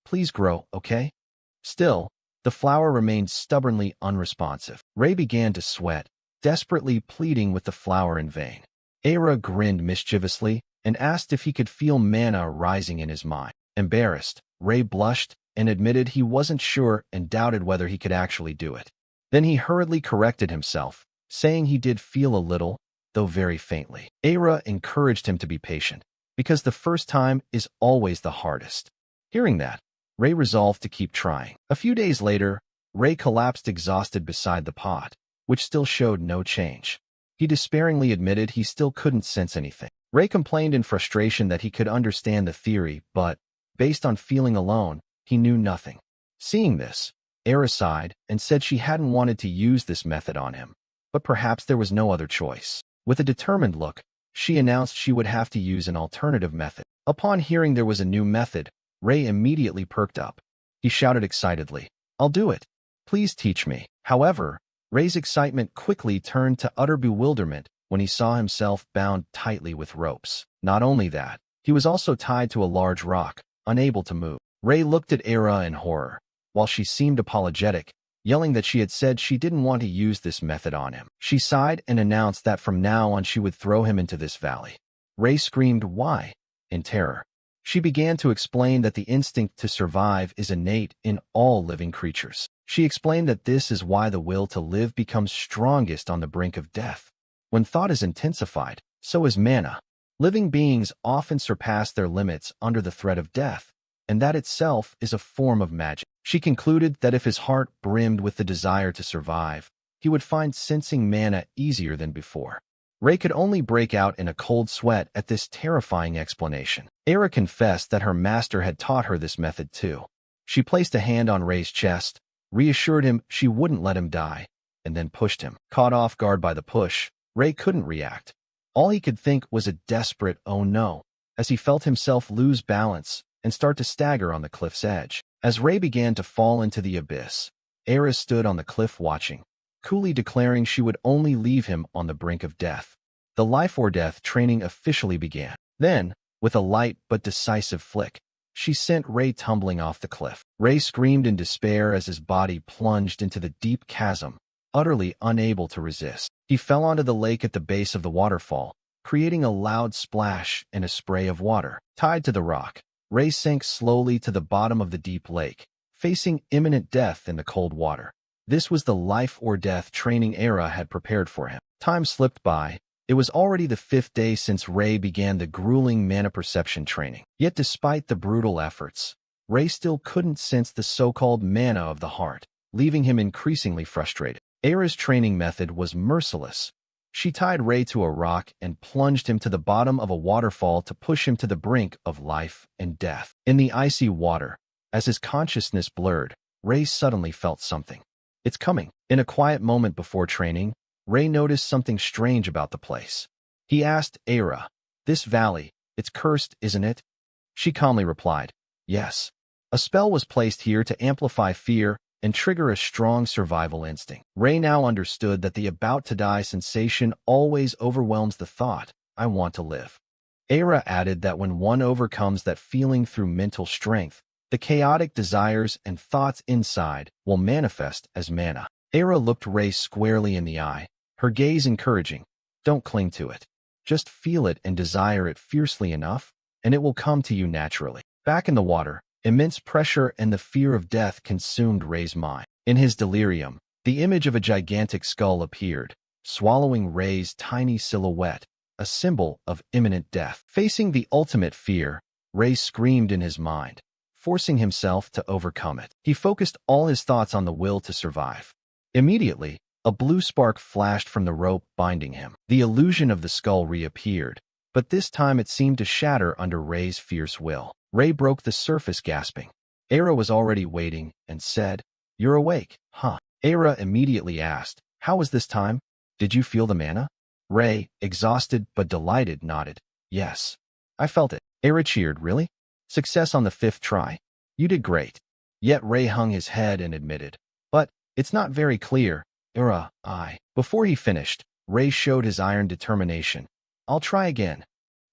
Please grow, okay?" Still, the flower remained stubbornly unresponsive. Ray began to sweat, desperately pleading with the flower in vain. Era grinned mischievously and asked if he could feel mana rising in his mind. Embarrassed, Ray blushed and admitted he wasn't sure and doubted whether he could actually do it. Then he hurriedly corrected himself, saying he did feel a little, though very faintly. Era encouraged him to be patient, because the first time is always the hardest. Hearing that, Ray resolved to keep trying. A few days later, Ray collapsed exhausted beside the pot, which still showed no change. He despairingly admitted he still couldn't sense anything. Ray complained in frustration that he could understand the theory, but, based on feeling alone, he knew nothing. Seeing this, Era sighed and said she hadn't wanted to use this method on him, but perhaps there was no other choice. With a determined look, she announced she would have to use an alternative method. Upon hearing there was a new method, Ray immediately perked up. He shouted excitedly, "I'll do it. Please teach me." However, Ray's excitement quickly turned to utter bewilderment when he saw himself bound tightly with ropes. Not only that, he was also tied to a large rock, unable to move. Ray looked at Era in horror, while she seemed apologetic, yelling that she had said she didn't want to use this method on him. She sighed and announced that from now on she would throw him into this valley. Ray screamed, "Why?" in terror. She began to explain that the instinct to survive is innate in all living creatures. She explained that this is why the will to live becomes strongest on the brink of death. When thought is intensified, so is mana. Living beings often surpass their limits under the threat of death, and that itself is a form of magic. She concluded that if his heart brimmed with the desire to survive, he would find sensing mana easier than before. Ray could only break out in a cold sweat at this terrifying explanation. Era confessed that her master had taught her this method too. She placed a hand on Ray's chest, reassured him she wouldn't let him die, and then pushed him. Caught off guard by the push, Ray couldn't react. All he could think was a desperate "oh no," as he felt himself lose balance and start to stagger on the cliff's edge. As Ray began to fall into the abyss, Era stood on the cliff watching, coolly declaring she would only leave him on the brink of death. The life or death training officially began. Then, with a light but decisive flick, she sent Ray tumbling off the cliff. Ray screamed in despair as his body plunged into the deep chasm, utterly unable to resist. He fell onto the lake at the base of the waterfall, creating a loud splash and a spray of water. Tied to the rock, Ray sank slowly to the bottom of the deep lake, facing imminent death in the cold water. This was the life or death training Era had prepared for him. Time slipped by. It was already the 5th day since Ray began the grueling mana perception training. Yet despite the brutal efforts, Ray still couldn't sense the so-called mana of the heart, leaving him increasingly frustrated. Era's training method was merciless. She tied Ray to a rock and plunged him to the bottom of a waterfall to push him to the brink of life and death. In the icy water, as his consciousness blurred, Ray suddenly felt something. "It's coming." In a quiet moment before training, Ray noticed something strange about the place. He asked Era, "This valley, it's cursed, isn't it?" She calmly replied, "Yes. A spell was placed here to amplify fear and trigger a strong survival instinct." Ray now understood that the about-to-die sensation always overwhelms the thought, "I want to live." Era added that when one overcomes that feeling through mental strength, the chaotic desires and thoughts inside will manifest as mana. Era looked Ray squarely in the eye, her gaze encouraging. "Don't cling to it. Just feel it and desire it fiercely enough, and it will come to you naturally." Back in the water, immense pressure and the fear of death consumed Ray's mind. In his delirium, the image of a gigantic skull appeared, swallowing Ray's tiny silhouette, a symbol of imminent death. Facing the ultimate fear, Ray screamed in his mind, forcing himself to overcome it. He focused all his thoughts on the will to survive. Immediately, A blue spark flashed from the rope binding him. The illusion of the skull reappeared, but this time it seemed to shatter under Ray's fierce will. Ray broke the surface, gasping. Era was already waiting and said, "You're awake, huh?" Era immediately asked, "How was this time? Did you feel the mana?" Ray, exhausted but delighted, nodded. "Yes. I felt it." Era cheered. "Really? Success on the 5th try? You did great." Yet Ray hung his head and admitted, "But it's not very clear, Era, Before he finished, Ray showed his iron determination. "I'll try again."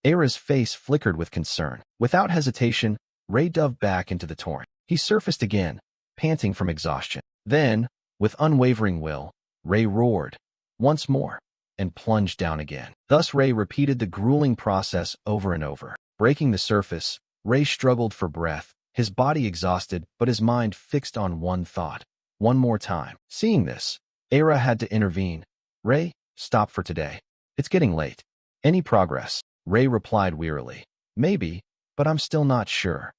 Era's face flickered with concern. Without hesitation, Ray dove back into the torrent. He surfaced again, panting from exhaustion. Then, with unwavering will, Ray roared once more and plunged down again. Thus Ray repeated the grueling process over and over. Breaking the surface, Ray struggled for breath, his body exhausted but his mind fixed on one thought. One more time. Seeing this, Era had to intervene. "Ray, stop for today. It's getting late." "Any progress?" Ray replied wearily. "Maybe, but I'm still not sure."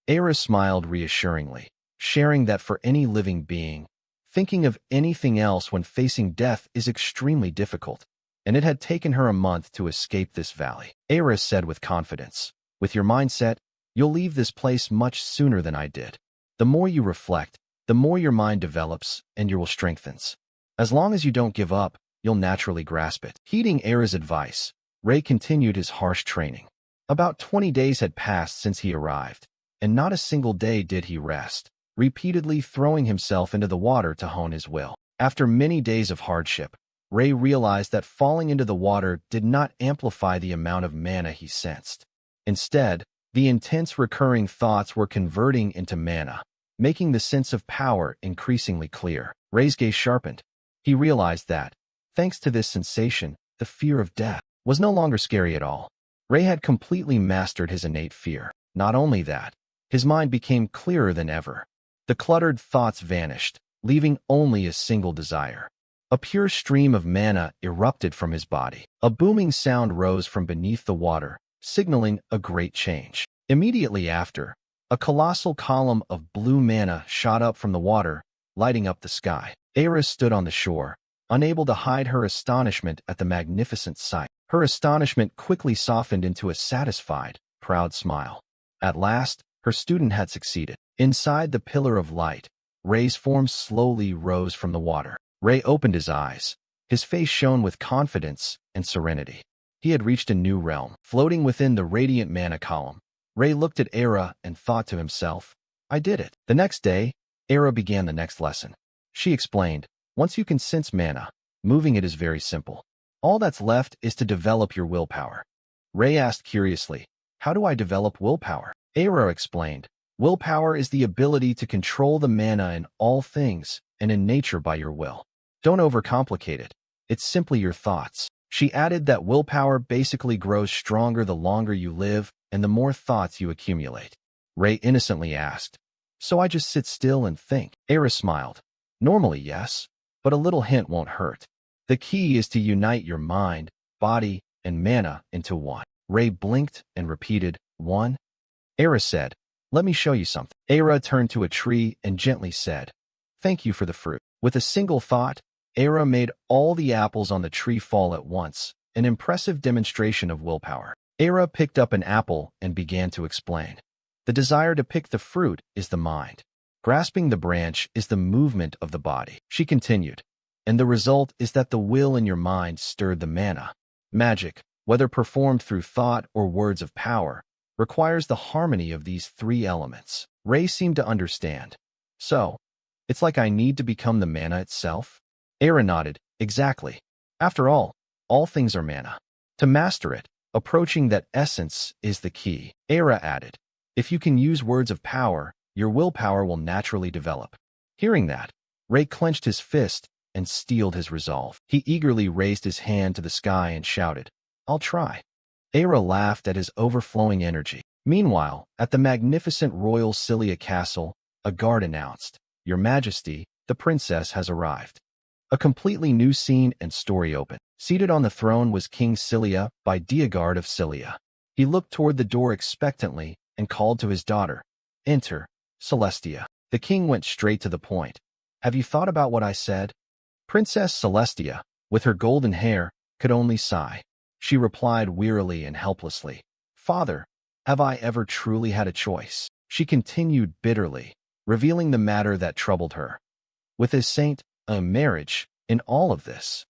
Era smiled reassuringly, sharing that for any living being, thinking of anything else when facing death is extremely difficult, and it had taken her a month to escape this valley. Era said with confidence, "With your mindset, you'll leave this place much sooner than I did. The more you reflect, the more your mind develops and your will strengthens. As long as you don't give up, you'll naturally grasp it." Heeding Era's advice, Ray continued his harsh training. About 20 days had passed since he arrived, and not a single day did he rest, repeatedly throwing himself into the water to hone his will. After many days of hardship, Ray realized that falling into the water did not amplify the amount of mana he sensed. Instead, the intense recurring thoughts were converting into mana, making the sense of power increasingly clear. Ray's gaze sharpened. He realized that, thanks to this sensation, the fear of death was no longer scary at all. Ray had completely mastered his innate fear. Not only that, his mind became clearer than ever. The cluttered thoughts vanished, leaving only a single desire. A pure stream of mana erupted from his body. A booming sound rose from beneath the water, signaling a great change. Immediately after, a colossal column of blue mana shot up from the water, lighting up the sky. Era stood on the shore, unable to hide her astonishment at the magnificent sight. Her astonishment quickly softened into a satisfied, proud smile. At last, her student had succeeded. Inside the pillar of light, Ray's form slowly rose from the water. Ray opened his eyes. His face shone with confidence and serenity. He had reached a new realm. Floating within the radiant mana column, Ray looked at Era and thought to himself, "I did it." The next day, Era began the next lesson. She explained, "Once you can sense mana, moving it is very simple. All that's left is to develop your willpower." Ray asked curiously, "How do I develop willpower?" Era explained, "Willpower is the ability to control the mana in all things and in nature by your will. Don't overcomplicate it. It's simply your thoughts." She added that willpower basically grows stronger the longer you live and the more thoughts you accumulate. Ray innocently asked, "So I just sit still and think?" Era smiled. "Normally, yes, but a little hint won't hurt. The key is to unite your mind, body, and mana into one." Ray blinked and repeated, "One?" Era said, "Let me show you something." Era turned to a tree and gently said, "Thank you for the fruit." With a single thought, Era made all the apples on the tree fall at once, an impressive demonstration of willpower. Era picked up an apple and began to explain. "The desire to pick the fruit is the mind. Grasping the branch is the movement of the body." She continued, "And the result is that the will in your mind stirred the mana. Magic, whether performed through thought or words of power, requires the harmony of these three elements." Ray seemed to understand. "So, it's like I need to become the mana itself?" Era nodded, "Exactly. After all things are mana. To master it, approaching that essence is the key." Era added, "If you can use words of power, your willpower will naturally develop." Hearing that, Ray clenched his fist and steeled his resolve. He eagerly raised his hand to the sky and shouted, "I'll try." Era laughed at his overflowing energy. Meanwhile, at the magnificent royal Cilia castle, a guard announced, "Your Majesty, the princess has arrived." A completely new scene and story opened. Seated on the throne was King Cilia by Diagard of Cilia. He looked toward the door expectantly and called to his daughter, "Enter, Celestia." The king went straight to the point. "Have you thought about what I said?" Princess Celestia, with her golden hair, could only sigh. She replied wearily and helplessly, "Father, have I ever truly had a choice?" She continued bitterly, revealing the matter that troubled her. With his saint, a marriage, in all of this.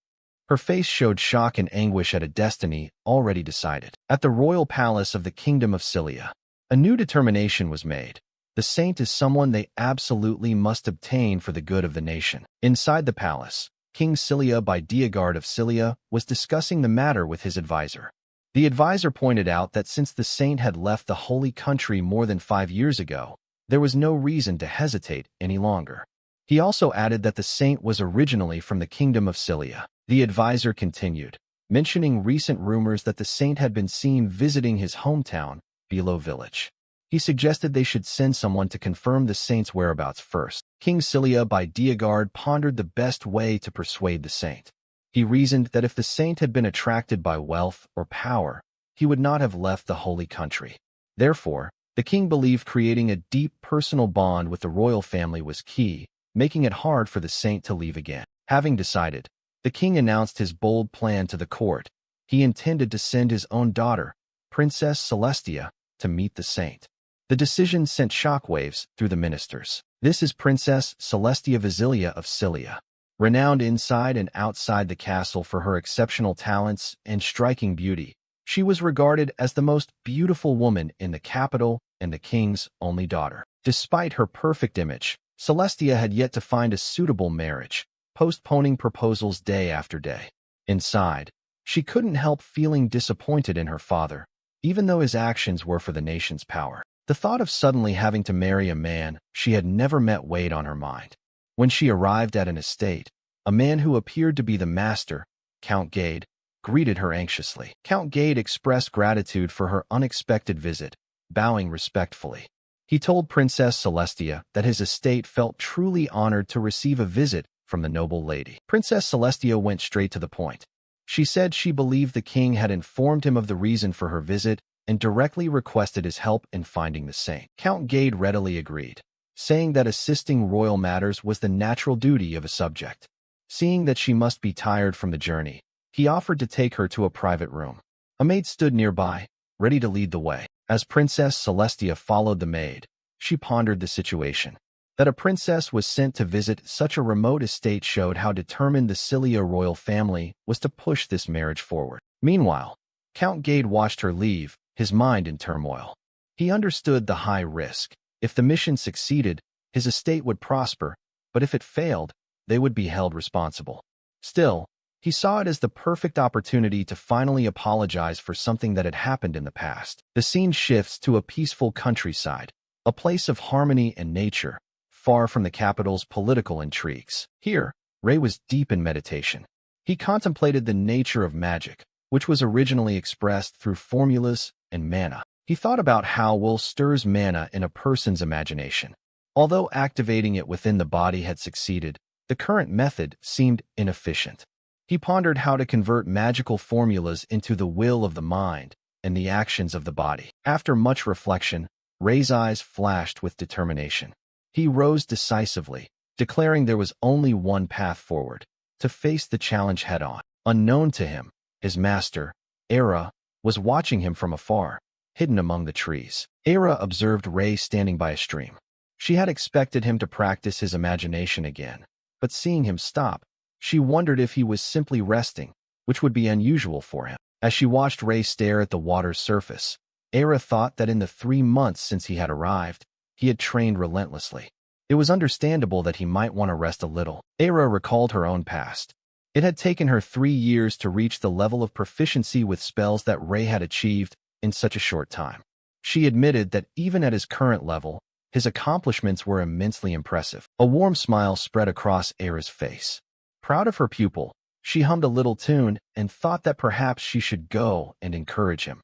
Her face showed shock and anguish at a destiny already decided. At the royal palace of the kingdom of Cilia, a new determination was made. The saint is someone they absolutely must obtain for the good of the nation. Inside the palace, King Cilia by Diagard of Cilia was discussing the matter with his advisor. The advisor pointed out that since the saint had left the holy country more than 5 years ago, there was no reason to hesitate any longer. He also added that the saint was originally from the kingdom of Cilia. The advisor continued, mentioning recent rumors that the saint had been seen visiting his hometown, Below Village. He suggested they should send someone to confirm the saint's whereabouts first. King Cilia by Diagard pondered the best way to persuade the saint. He reasoned that if the saint had been attracted by wealth or power, he would not have left the holy country. Therefore, the king believed creating a deep personal bond with the royal family was key, making it hard for the saint to leave again. Having decided, the king announced his bold plan to the court. He intended to send his own daughter, Princess Celestia, to meet the saint. The decision sent shockwaves through the ministers. This is Princess Celestia Vasilia of Cilia, renowned inside and outside the castle for her exceptional talents and striking beauty. She was regarded as the most beautiful woman in the capital and the king's only daughter. Despite her perfect image, Celestia had yet to find a suitable marriage, postponing proposals day after day. Inside, she couldn't help feeling disappointed in her father, even though his actions were for the nation's power. The thought of suddenly having to marry a man she had never met weighed on her mind. When she arrived at an estate, a man who appeared to be the master, Count Gade, greeted her anxiously. Count Gade expressed gratitude for her unexpected visit, bowing respectfully. He told Princess Celestia that his estate felt truly honored to receive a visit from the noble lady. Princess Celestia went straight to the point. She said she believed the king had informed him of the reason for her visit and directly requested his help in finding the saint. Count Gade readily agreed, saying that assisting royal matters was the natural duty of a subject. Seeing that she must be tired from the journey, he offered to take her to a private room. A maid stood nearby, ready to lead the way. As Princess Celestia followed the maid, she pondered the situation. That a princess was sent to visit such a remote estate showed how determined the Cilia royal family was to push this marriage forward. Meanwhile, Count Gade watched her leave, his mind in turmoil. He understood the high risk. If the mission succeeded, his estate would prosper, but if it failed, they would be held responsible. Still, he saw it as the perfect opportunity to finally apologize for something that had happened in the past. The scene shifts to a peaceful countryside, a place of harmony and nature, far from the capital's political intrigues. Here, Ray was deep in meditation. He contemplated the nature of magic, which was originally expressed through formulas and mana. He thought about how will stirs mana in a person's imagination. Although activating it within the body had succeeded, the current method seemed inefficient. He pondered how to convert magical formulas into the will of the mind and the actions of the body. After much reflection, Ray's eyes flashed with determination. He rose decisively, declaring there was only one path forward, to face the challenge head-on. Unknown to him, his master, Era, was watching him from afar, hidden among the trees. Era observed Ray standing by a stream. She had expected him to practice his imagination again, but seeing him stop, she wondered if he was simply resting, which would be unusual for him. As she watched Ray stare at the water's surface, Era thought that in the 3 months since he had arrived, he had trained relentlessly. It was understandable that he might want to rest a little. Era recalled her own past. It had taken her 3 years to reach the level of proficiency with spells that Ray had achieved in such a short time. She admitted that even at his current level, his accomplishments were immensely impressive. A warm smile spread across Era's face. Proud of her pupil, she hummed a little tune and thought that perhaps she should go and encourage him.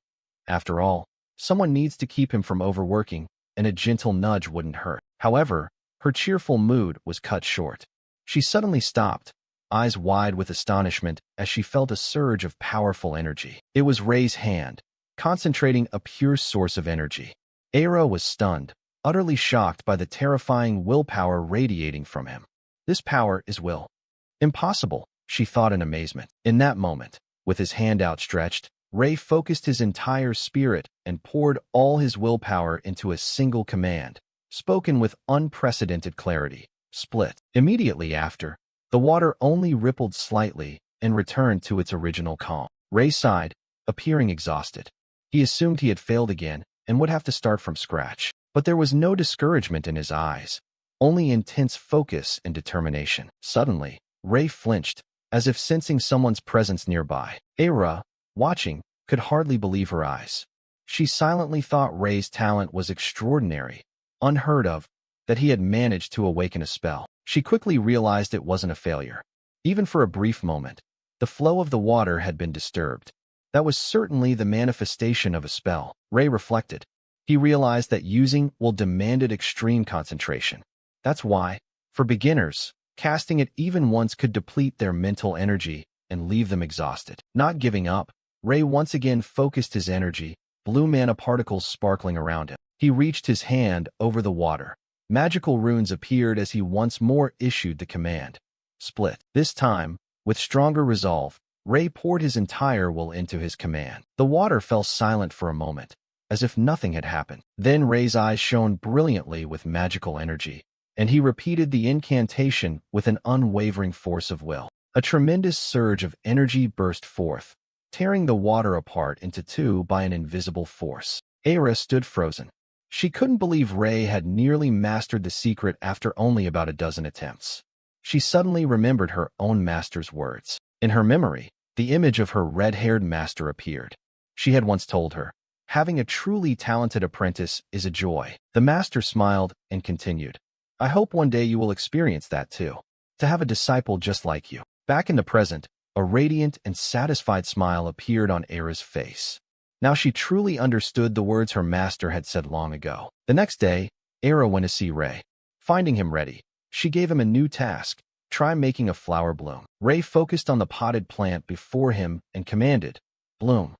After all, someone needs to keep him from overworking, and a gentle nudge wouldn't hurt. However, her cheerful mood was cut short. She suddenly stopped, eyes wide with astonishment as she felt a surge of powerful energy. It was Ray's hand, concentrating a pure source of energy. Era was stunned, utterly shocked by the terrifying willpower radiating from him. This power is will. Impossible, she thought in amazement. In that moment, with his hand outstretched, Ray focused his entire spirit and poured all his willpower into a single command, spoken with unprecedented clarity. Split. Immediately after, the water only rippled slightly and returned to its original calm. Ray sighed, appearing exhausted. He assumed he had failed again and would have to start from scratch. But there was no discouragement in his eyes, only intense focus and determination. Suddenly, Ray flinched, as if sensing someone's presence nearby. Era, watching, could hardly believe her eyes. She silently thought Ray's talent was extraordinary, unheard of, that he had managed to awaken a spell. She quickly realized it wasn't a failure. Even for a brief moment, the flow of the water had been disturbed. That was certainly the manifestation of a spell. Ray reflected. He realized that using will demanded extreme concentration. That's why, for beginners, casting it even once could deplete their mental energy and leave them exhausted. Not giving up, Ray once again focused his energy, blue mana particles sparkling around him. He reached his hand over the water. Magical runes appeared as he once more issued the command. Split. This time, with stronger resolve, Ray poured his entire will into his command. The water fell silent for a moment, as if nothing had happened. Then Ray's eyes shone brilliantly with magical energy, and he repeated the incantation with an unwavering force of will. A tremendous surge of energy burst forth, tearing the water apart into two by an invisible force. Era stood frozen. She couldn't believe Ray had nearly mastered the secret after only about a dozen attempts. She suddenly remembered her own master's words. In her memory, the image of her red-haired master appeared. She had once told her, "Having a truly talented apprentice is a joy." The master smiled and continued, "I hope one day you will experience that too. To have a disciple just like you." Back in the present, a radiant and satisfied smile appeared on Era's face. Now she truly understood the words her master had said long ago. The next day, Era went to see Ray. Finding him ready, she gave him a new task. Try making a flower bloom. Ray focused on the potted plant before him and commanded, "Bloom."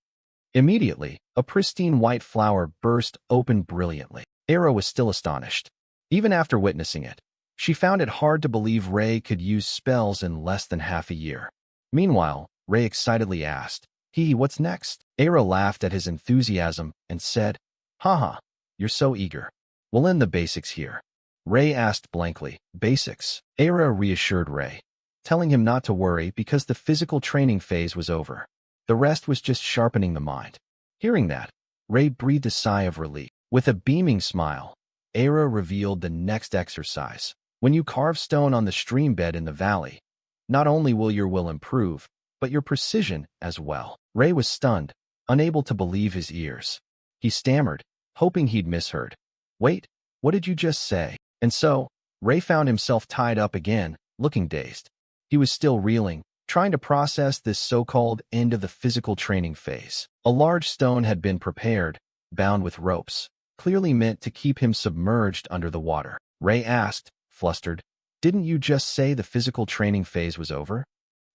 Immediately, a pristine white flower burst open brilliantly. Era was still astonished. Even after witnessing it, she found it hard to believe Ray could use spells in less than half a year. Meanwhile, Ray excitedly asked, "What's next?" Era laughed at his enthusiasm and said, "Haha, you're so eager. We'll end the basics here." Ray asked blankly, "Basics?" Era reassured Ray, telling him not to worry because the physical training phase was over. The rest was just sharpening the mind. Hearing that, Ray breathed a sigh of relief. With a beaming smile, Era revealed the next exercise. When you carve stone on the stream bed in the valley, not only will your will improve, but your precision as well. Ray was stunned, unable to believe his ears. He stammered, hoping he'd misheard. "Wait, what did you just say?" And so, Ray found himself tied up again, looking dazed. He was still reeling, trying to process this so-called end of the physical training phase. A large stone had been prepared, bound with ropes, clearly meant to keep him submerged under the water. Ray asked, flustered, "Didn't you just say the physical training phase was over?"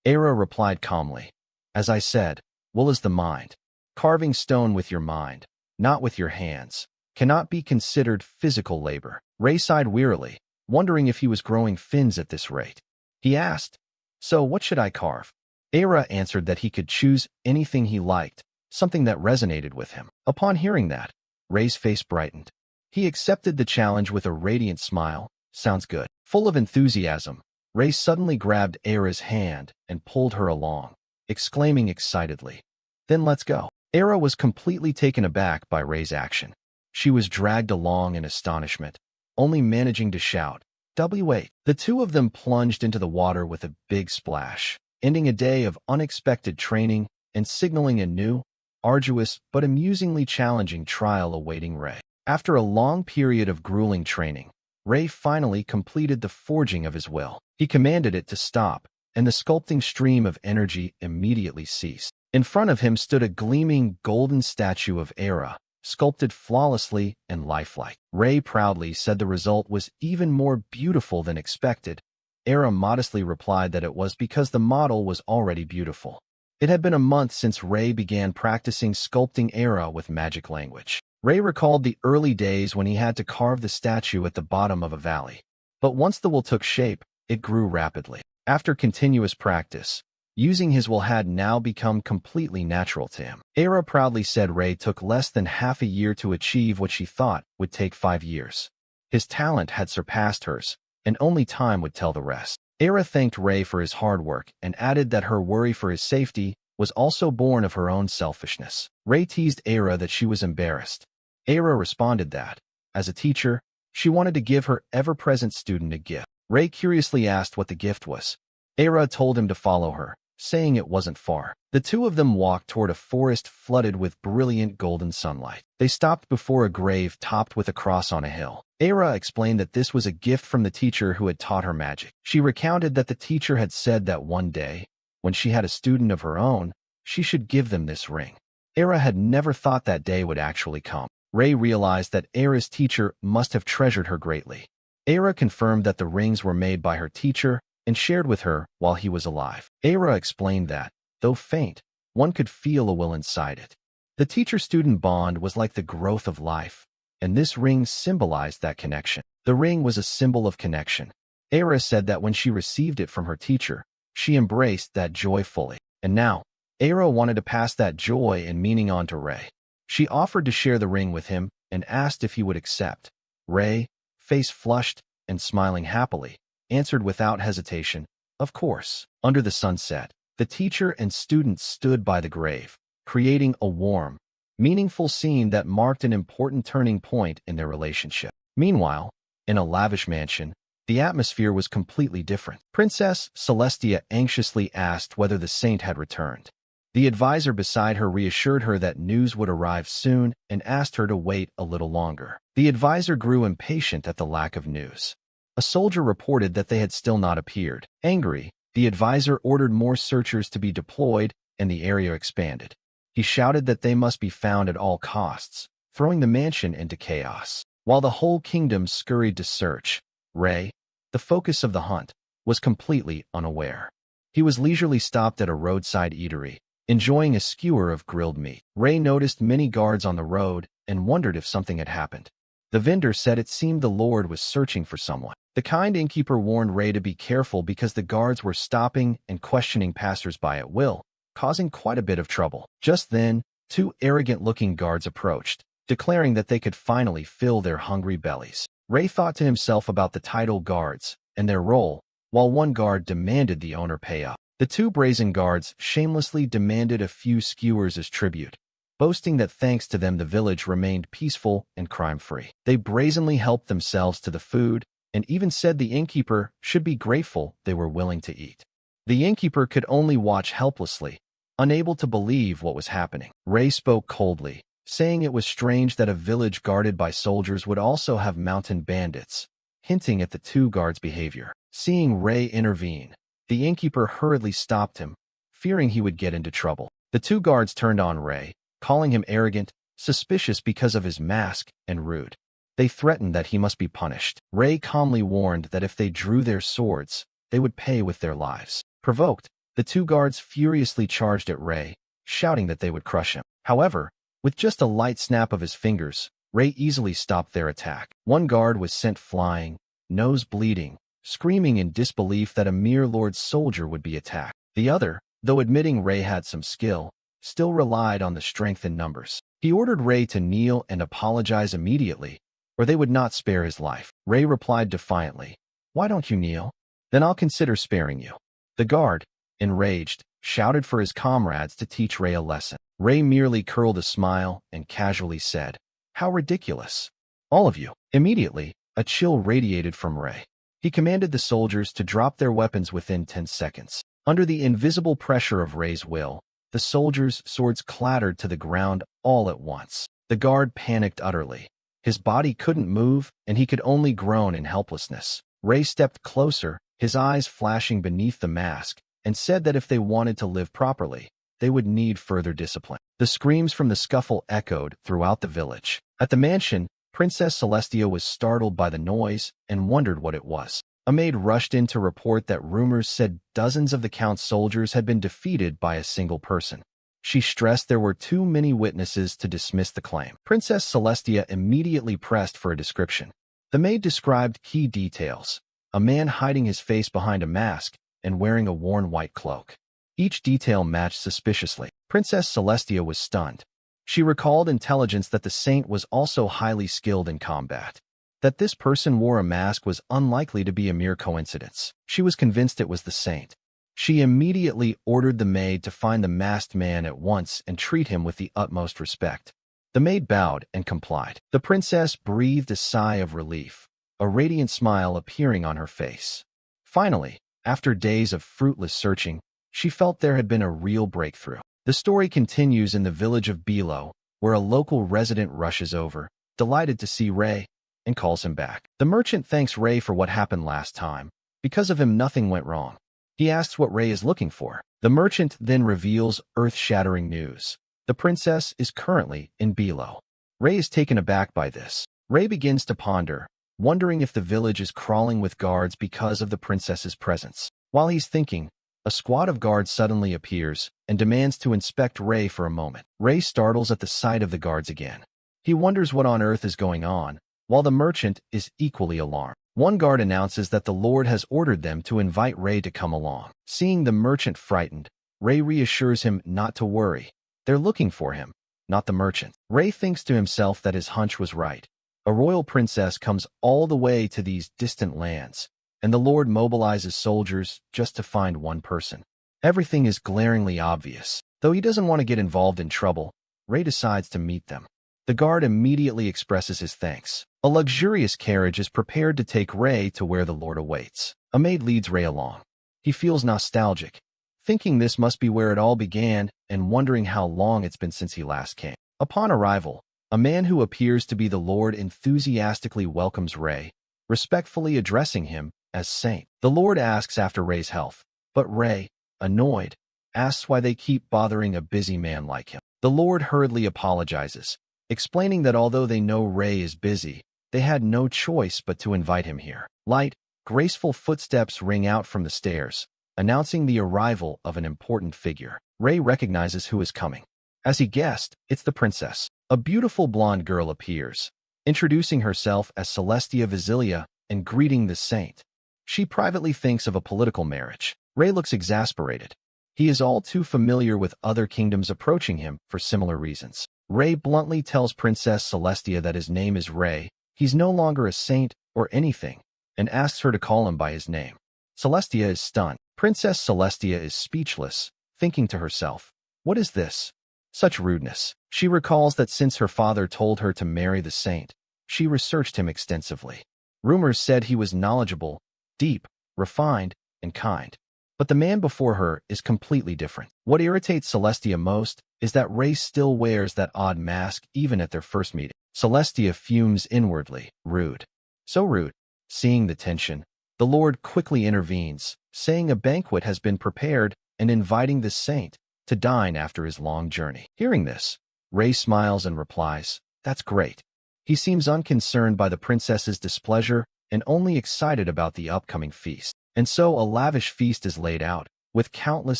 Era replied calmly, "As I said, will is the mind. Carving stone with your mind, not with your hands, cannot be considered physical labor." Ray sighed wearily, wondering if he was growing fins at this rate. He asked, "So what should I carve?" Era answered that he could choose anything he liked, something that resonated with him. Upon hearing that, Ray's face brightened. He accepted the challenge with a radiant smile. "Sounds good." Full of enthusiasm, Ray suddenly grabbed Era's hand and pulled her along, exclaiming excitedly, "Then let's go." Era was completely taken aback by Ray's action. She was dragged along in astonishment, only managing to shout, "W8." The two of them plunged into the water with a big splash, ending a day of unexpected training and signaling a new, arduous but amusingly challenging trial awaiting Ray. After a long period of grueling training, Ray finally completed the forging of his will. He commanded it to stop, and the sculpting stream of energy immediately ceased. In front of him stood a gleaming golden statue of Era, sculpted flawlessly and lifelike. Ray proudly said the result was even more beautiful than expected. Era modestly replied that it was because the model was already beautiful. It had been a month since Ray began practicing sculpting Era with magic language. Ray recalled the early days when he had to carve the statue at the bottom of a valley. But once the will took shape, it grew rapidly. After continuous practice, using his will had now become completely natural to him. Era proudly said Ray took less than half a year to achieve what she thought would take 5 years. His talent had surpassed hers, and only time would tell the rest. Era thanked Ray for his hard work and added that her worry for his safety was also born of her own selfishness. Ray teased Era that she was embarrassed. Era responded that, as a teacher, she wanted to give her ever-present student a gift. Ray curiously asked what the gift was. Era told him to follow her, saying it wasn't far. The two of them walked toward a forest flooded with brilliant golden sunlight. They stopped before a grave topped with a cross on a hill. Era explained that this was a gift from the teacher who had taught her magic. She recounted that the teacher had said that one day, when she had a student of her own, she should give them this ring. Era had never thought that day would actually come. Ray realized that Era's teacher must have treasured her greatly. Era confirmed that the rings were made by her teacher and shared with her while he was alive. Era explained that, though faint, one could feel a will inside it. The teacher-student bond was like the growth of life, and this ring symbolized that connection. The ring was a symbol of connection. Era said that when she received it from her teacher, she embraced that joy fully. And now, Era wanted to pass that joy and meaning on to Ray. She offered to share the ring with him and asked if he would accept. Ray, face flushed and smiling happily, answered without hesitation, "Of course." Under the sunset, the teacher and students stood by the grave, creating a warm, meaningful scene that marked an important turning point in their relationship. Meanwhile, in a lavish mansion, the atmosphere was completely different. Princess Celestia anxiously asked whether the saint had returned. The advisor beside her reassured her that news would arrive soon and asked her to wait a little longer. The advisor grew impatient at the lack of news. A soldier reported that they had still not appeared. Angry, the advisor ordered more searchers to be deployed and the area expanded. He shouted that they must be found at all costs, throwing the mansion into chaos. While the whole kingdom scurried to search, Ray, the focus of the hunt, was completely unaware. He was leisurely stopped at a roadside eatery, enjoying a skewer of grilled meat. Ray noticed many guards on the road and wondered if something had happened. The vendor said it seemed the Lord was searching for someone. The kind innkeeper warned Ray to be careful because the guards were stopping and questioning passers-by at will, causing quite a bit of trouble. Just then, two arrogant-looking guards approached, declaring that they could finally fill their hungry bellies. Ray thought to himself about the title guards and their role, while one guard demanded the owner pay up. The two brazen guards shamelessly demanded a few skewers as tribute, boasting that thanks to them the village remained peaceful and crime-free. They brazenly helped themselves to the food and even said the innkeeper should be grateful they were willing to eat. The innkeeper could only watch helplessly, unable to believe what was happening. Ray spoke coldly, saying it was strange that a village guarded by soldiers would also have mountain bandits, hinting at the two guards' behavior. Seeing Ray intervene, the innkeeper hurriedly stopped him, fearing he would get into trouble. The two guards turned on Ray, calling him arrogant, suspicious because of his mask, and rude. They threatened that he must be punished. Ray calmly warned that if they drew their swords, they would pay with their lives. Provoked, the two guards furiously charged at Ray, shouting that they would crush him. However, with just a light snap of his fingers, Ray easily stopped their attack. One guard was sent flying, nose bleeding, screaming in disbelief that a mere Lord soldier would be attacked. The other, though admitting Ray had some skill, still relied on the strength in numbers. He ordered Ray to kneel and apologize immediately, or they would not spare his life. Ray replied defiantly, "Why don't you kneel? Then I'll consider sparing you." The guard, enraged, shouted for his comrades to teach Ray a lesson. Ray merely curled a smile and casually said, "How ridiculous. All of you." Immediately, a chill radiated from Ray. He commanded the soldiers to drop their weapons within 10 seconds. Under the invisible pressure of Ray's will, the soldiers' swords clattered to the ground all at once. The guard panicked utterly. His body couldn't move, and he could only groan in helplessness. Ray stepped closer, his eyes flashing beneath the mask, and said that if they wanted to live properly, they would need further discipline. The screams from the scuffle echoed throughout the village. At the mansion, Princess Celestia was startled by the noise and wondered what it was. A maid rushed in to report that rumors said dozens of the Count's soldiers had been defeated by a single person. She stressed there were too many witnesses to dismiss the claim. Princess Celestia immediately pressed for a description. The maid described key details: a man hiding his face behind a mask, and wearing a worn white cloak. Each detail matched suspiciously. Princess Celestia was stunned. She recalled intelligence that the saint was also highly skilled in combat. That this person wore a mask was unlikely to be a mere coincidence. She was convinced it was the saint. She immediately ordered the maid to find the masked man at once and treat him with the utmost respect. The maid bowed and complied. The princess breathed a sigh of relief, a radiant smile appearing on her face. Finally, after days of fruitless searching, she felt there had been a real breakthrough. The story continues in the village of Bilo, where a local resident rushes over, delighted to see Ray, and calls him back. The merchant thanks Ray for what happened last time. Because of him, nothing went wrong. He asks what Ray is looking for. The merchant then reveals earth-shattering news. The princess is currently in Bilo. Ray is taken aback by this. Ray begins to ponder, wondering if the village is crawling with guards because of the princess's presence. While he's thinking, a squad of guards suddenly appears and demands to inspect Ray for a moment. Ray startles at the sight of the guards again. He wonders what on earth is going on, while the merchant is equally alarmed. One guard announces that the Lord has ordered them to invite Ray to come along. Seeing the merchant frightened, Ray reassures him not to worry. They're looking for him, not the merchant. Ray thinks to himself that his hunch was right. A royal princess comes all the way to these distant lands, and the Lord mobilizes soldiers just to find one person. Everything is glaringly obvious. Though he doesn't want to get involved in trouble, Ray decides to meet them. The guard immediately expresses his thanks. A luxurious carriage is prepared to take Ray to where the Lord awaits. A maid leads Ray along. He feels nostalgic, thinking this must be where it all began and wondering how long it's been since he last came. Upon arrival, a man who appears to be the Lord enthusiastically welcomes Ray, respectfully addressing him as Saint. The Lord asks after Ray's health, but Ray, annoyed, asks why they keep bothering a busy man like him. The Lord hurriedly apologizes, explaining that although they know Ray is busy, they had no choice but to invite him here. Light, graceful footsteps ring out from the stairs, announcing the arrival of an important figure. Ray recognizes who is coming. As he guessed, it's the princess. A beautiful blonde girl appears, introducing herself as Celestia Vasilia and greeting the saint. She privately thinks of a political marriage. Ray looks exasperated. He is all too familiar with other kingdoms approaching him for similar reasons. Ray bluntly tells Princess Celestia that his name is Ray, he's no longer a saint or anything, and asks her to call him by his name. Celestia is stunned. Princess Celestia is speechless, thinking to herself, what is this? Such rudeness. She recalls that since her father told her to marry the saint, she researched him extensively. Rumors said he was knowledgeable, deep, refined, and kind. But the man before her is completely different. What irritates Celestia most is that Ray still wears that odd mask even at their first meeting. Celestia fumes inwardly. Rude. So rude. Seeing the tension, the Lord quickly intervenes, saying a banquet has been prepared and inviting the saint to dine after his long journey. Hearing this, Ray smiles and replies, that's great. He seems unconcerned by the princess's displeasure and only excited about the upcoming feast. And so a lavish feast is laid out, with countless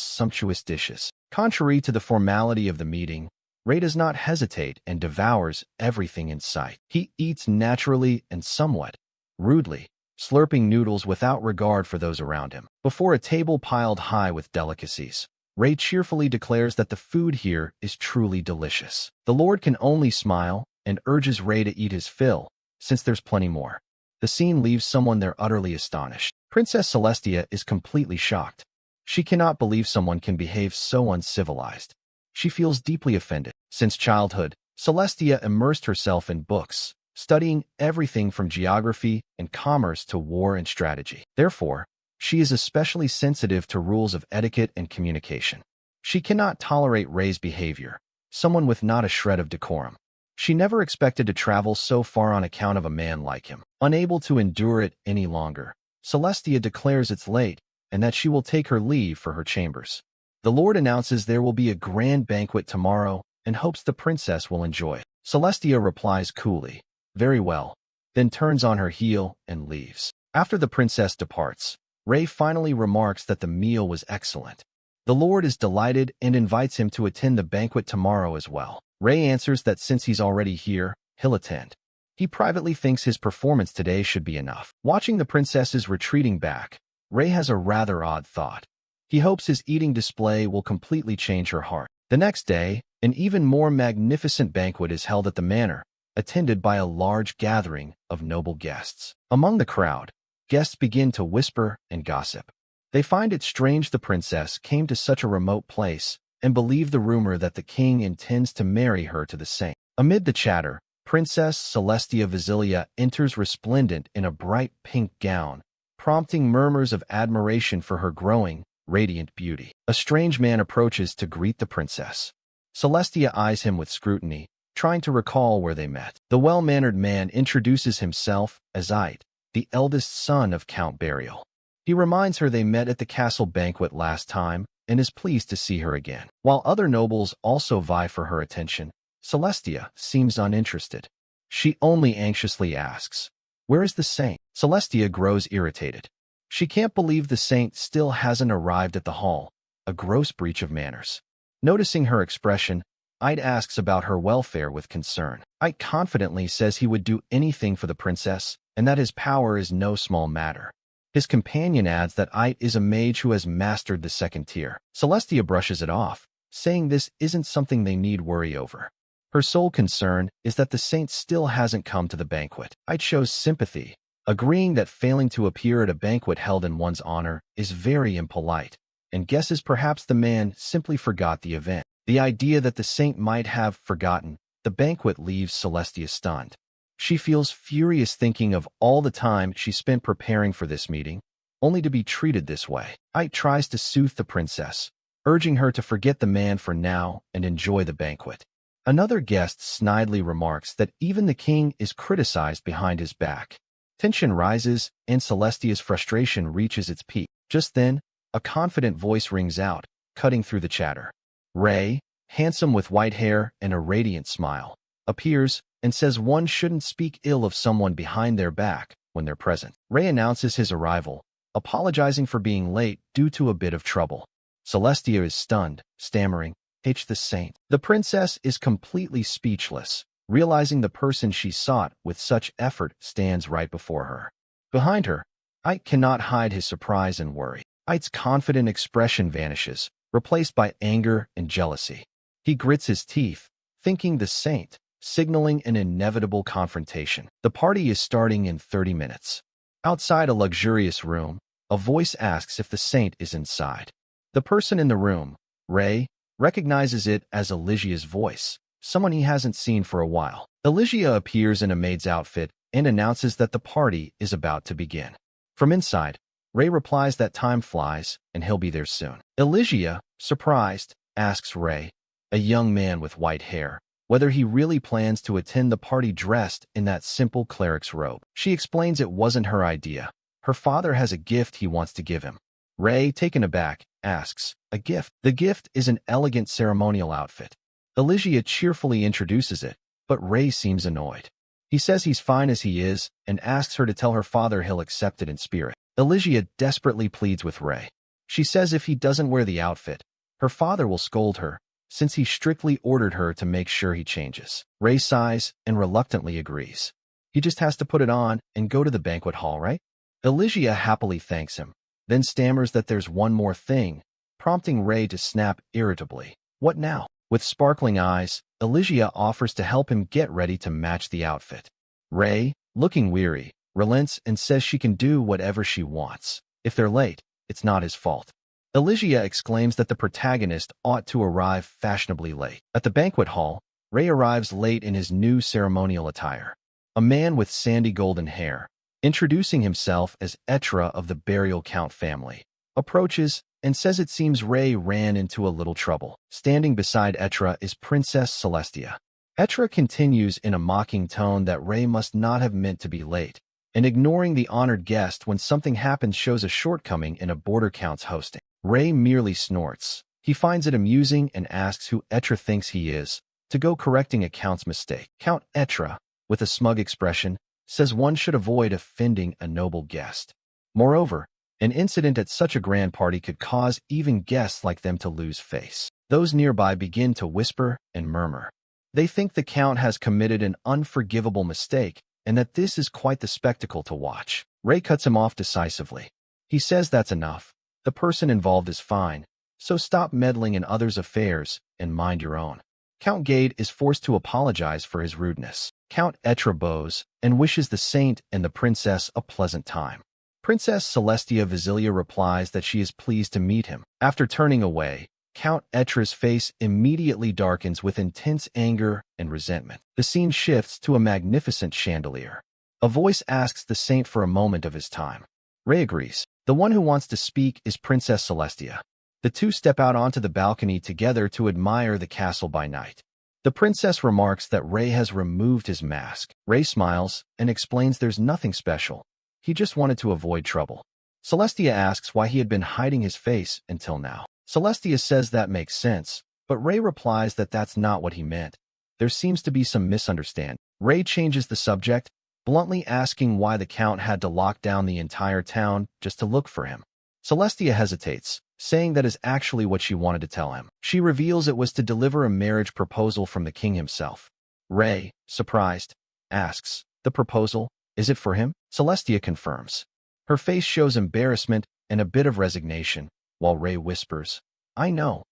sumptuous dishes. Contrary to the formality of the meeting, Ray does not hesitate and devours everything in sight. He eats naturally and somewhat rudely, slurping noodles without regard for those around him. Before a table piled high with delicacies, Ray cheerfully declares that the food here is truly delicious. The Lord can only smile and urges Ray to eat his fill, since there's plenty more. The scene leaves someone there utterly astonished. Princess Celestia is completely shocked. She cannot believe someone can behave so uncivilized. She feels deeply offended. Since childhood, Celestia immersed herself in books, studying everything from geography and commerce to war and strategy. Therefore, she is especially sensitive to rules of etiquette and communication. She cannot tolerate Ray's behavior, someone with not a shred of decorum. She never expected to travel so far on account of a man like him. Unable to endure it any longer, Celestia declares it's late and that she will take her leave for her chambers. The Lord announces there will be a grand banquet tomorrow and hopes the princess will enjoy it. Celestia replies coolly, very well, then turns on her heel and leaves. After the princess departs, Ray finally remarks that the meal was excellent. The Lord is delighted and invites him to attend the banquet tomorrow as well. Ray answers that since he's already here, he'll attend. He privately thinks his performance today should be enough. Watching the princesses retreating back, Ray has a rather odd thought. He hopes his eating display will completely change her heart. The next day, an even more magnificent banquet is held at the manor, attended by a large gathering of noble guests. Among the crowd, guests begin to whisper and gossip. They find it strange the princess came to such a remote place and believe the rumor that the king intends to marry her to the saint. Amid the chatter, Princess Celestia Vasilia enters resplendent in a bright pink gown, prompting murmurs of admiration for her growing, radiant beauty. A strange man approaches to greet the princess. Celestia eyes him with scrutiny, trying to recall where they met. The well-mannered man introduces himself as Ite, the eldest son of Count Burial. He reminds her they met at the castle banquet last time and is pleased to see her again. While other nobles also vie for her attention, Celestia seems uninterested. She only anxiously asks, "Where is the saint?" Celestia grows irritated. She can't believe the saint still hasn't arrived at the hall, a gross breach of manners. Noticing her expression, Ite asks about her welfare with concern. Ite confidently says he would do anything for the princess and that his power is no small matter. His companion adds that Ite is a mage who has mastered the second tier. Celestia brushes it off, saying this isn't something they need worry over. Her sole concern is that the saint still hasn't come to the banquet. Ite shows sympathy, agreeing that failing to appear at a banquet held in one's honor is very impolite, and guesses perhaps the man simply forgot the event. The idea that the saint might have forgotten the banquet leaves Celestia stunned. She feels furious thinking of all the time she spent preparing for this meeting, only to be treated this way. Ite tries to soothe the princess, urging her to forget the man for now and enjoy the banquet. Another guest snidely remarks that even the king is criticized behind his back. Tension rises, and Celestia's frustration reaches its peak. Just then, a confident voice rings out, cutting through the chatter. Ray, handsome with white hair and a radiant smile, appears and says one shouldn't speak ill of someone behind their back when they're present. Ray announces his arrival, apologizing for being late due to a bit of trouble. Celestia is stunned, stammering, "H the saint." The princess is completely speechless, realizing the person she sought with such effort stands right before her. Behind her, Ite cannot hide his surprise and worry. Ite's confident expression vanishes, replaced by anger and jealousy. He grits his teeth, thinking the saint, signaling an inevitable confrontation. The party is starting in 30 minutes. Outside a luxurious room, a voice asks if the saint is inside. The person in the room, Ray, recognizes it as Eligia's voice, someone he hasn't seen for a while. Eligia appears in a maid's outfit and announces that the party is about to begin. From inside, Ray replies that time flies and he'll be there soon. Eligia, surprised, asks Ray, a young man with white hair, whether he really plans to attend the party dressed in that simple cleric's robe. She explains it wasn't her idea. Her father has a gift he wants to give him. Ray, taken aback, asks, "A gift?" The gift is an elegant ceremonial outfit. Eligia cheerfully introduces it, but Ray seems annoyed. He says he's fine as he is and asks her to tell her father he'll accept it in spirit. Eligia desperately pleads with Ray. She says if he doesn't wear the outfit, her father will scold her, since he strictly ordered her to make sure he changes. Ray sighs and reluctantly agrees. He just has to put it on and go to the banquet hall, right? Eligia happily thanks him, then stammers that there's one more thing, prompting Ray to snap irritably. What now? With sparkling eyes, Eligia offers to help him get ready to match the outfit. Ray, looking weary, relents and says she can do whatever she wants. If they're late, it's not his fault. Eligia exclaims that the protagonist ought to arrive fashionably late. At the banquet hall, Ray arrives late in his new ceremonial attire. A man with sandy golden hair, introducing himself as Etra of the Burial Count family, approaches and says it seems Ray ran into a little trouble. Standing beside Etra is Princess Celestia. Etra continues in a mocking tone that Ray must not have meant to be late, and ignoring the honored guest when something happens shows a shortcoming in a border count's hosting. Ray merely snorts. He finds it amusing and asks who Etra thinks he is, to go correcting a count's mistake. Count Etra, with a smug expression, says one should avoid offending a noble guest. Moreover, an incident at such a grand party could cause even guests like them to lose face. Those nearby begin to whisper and murmur. They think the count has committed an unforgivable mistake and that this is quite the spectacle to watch. Ray cuts him off decisively. He says that's enough. The person involved is fine, so stop meddling in others' affairs and mind your own. Count Gade is forced to apologize for his rudeness. Count Etra bows and wishes the saint and the princess a pleasant time. Princess Celestia Vasilia replies that she is pleased to meet him. After turning away, Count Etra's face immediately darkens with intense anger and resentment. The scene shifts to a magnificent chandelier. A voice asks the saint for a moment of his time. Ray agrees. The one who wants to speak is Princess Celestia. The two step out onto the balcony together to admire the castle by night. The princess remarks that Ray has removed his mask. Ray smiles and explains there's nothing special. He just wanted to avoid trouble. Celestia asks why he had been hiding his face until now. Celestia says that makes sense, but Ray replies that that's not what he meant. There seems to be some misunderstanding. Ray changes the subject, bluntly asking why the Count had to lock down the entire town just to look for him. Celestia hesitates, saying that is actually what she wanted to tell him. She reveals it was to deliver a marriage proposal from the king himself. Ray, surprised, asks, "The proposal? Is it for him?" Celestia confirms. Her face shows embarrassment and a bit of resignation, while Ray whispers, "I know."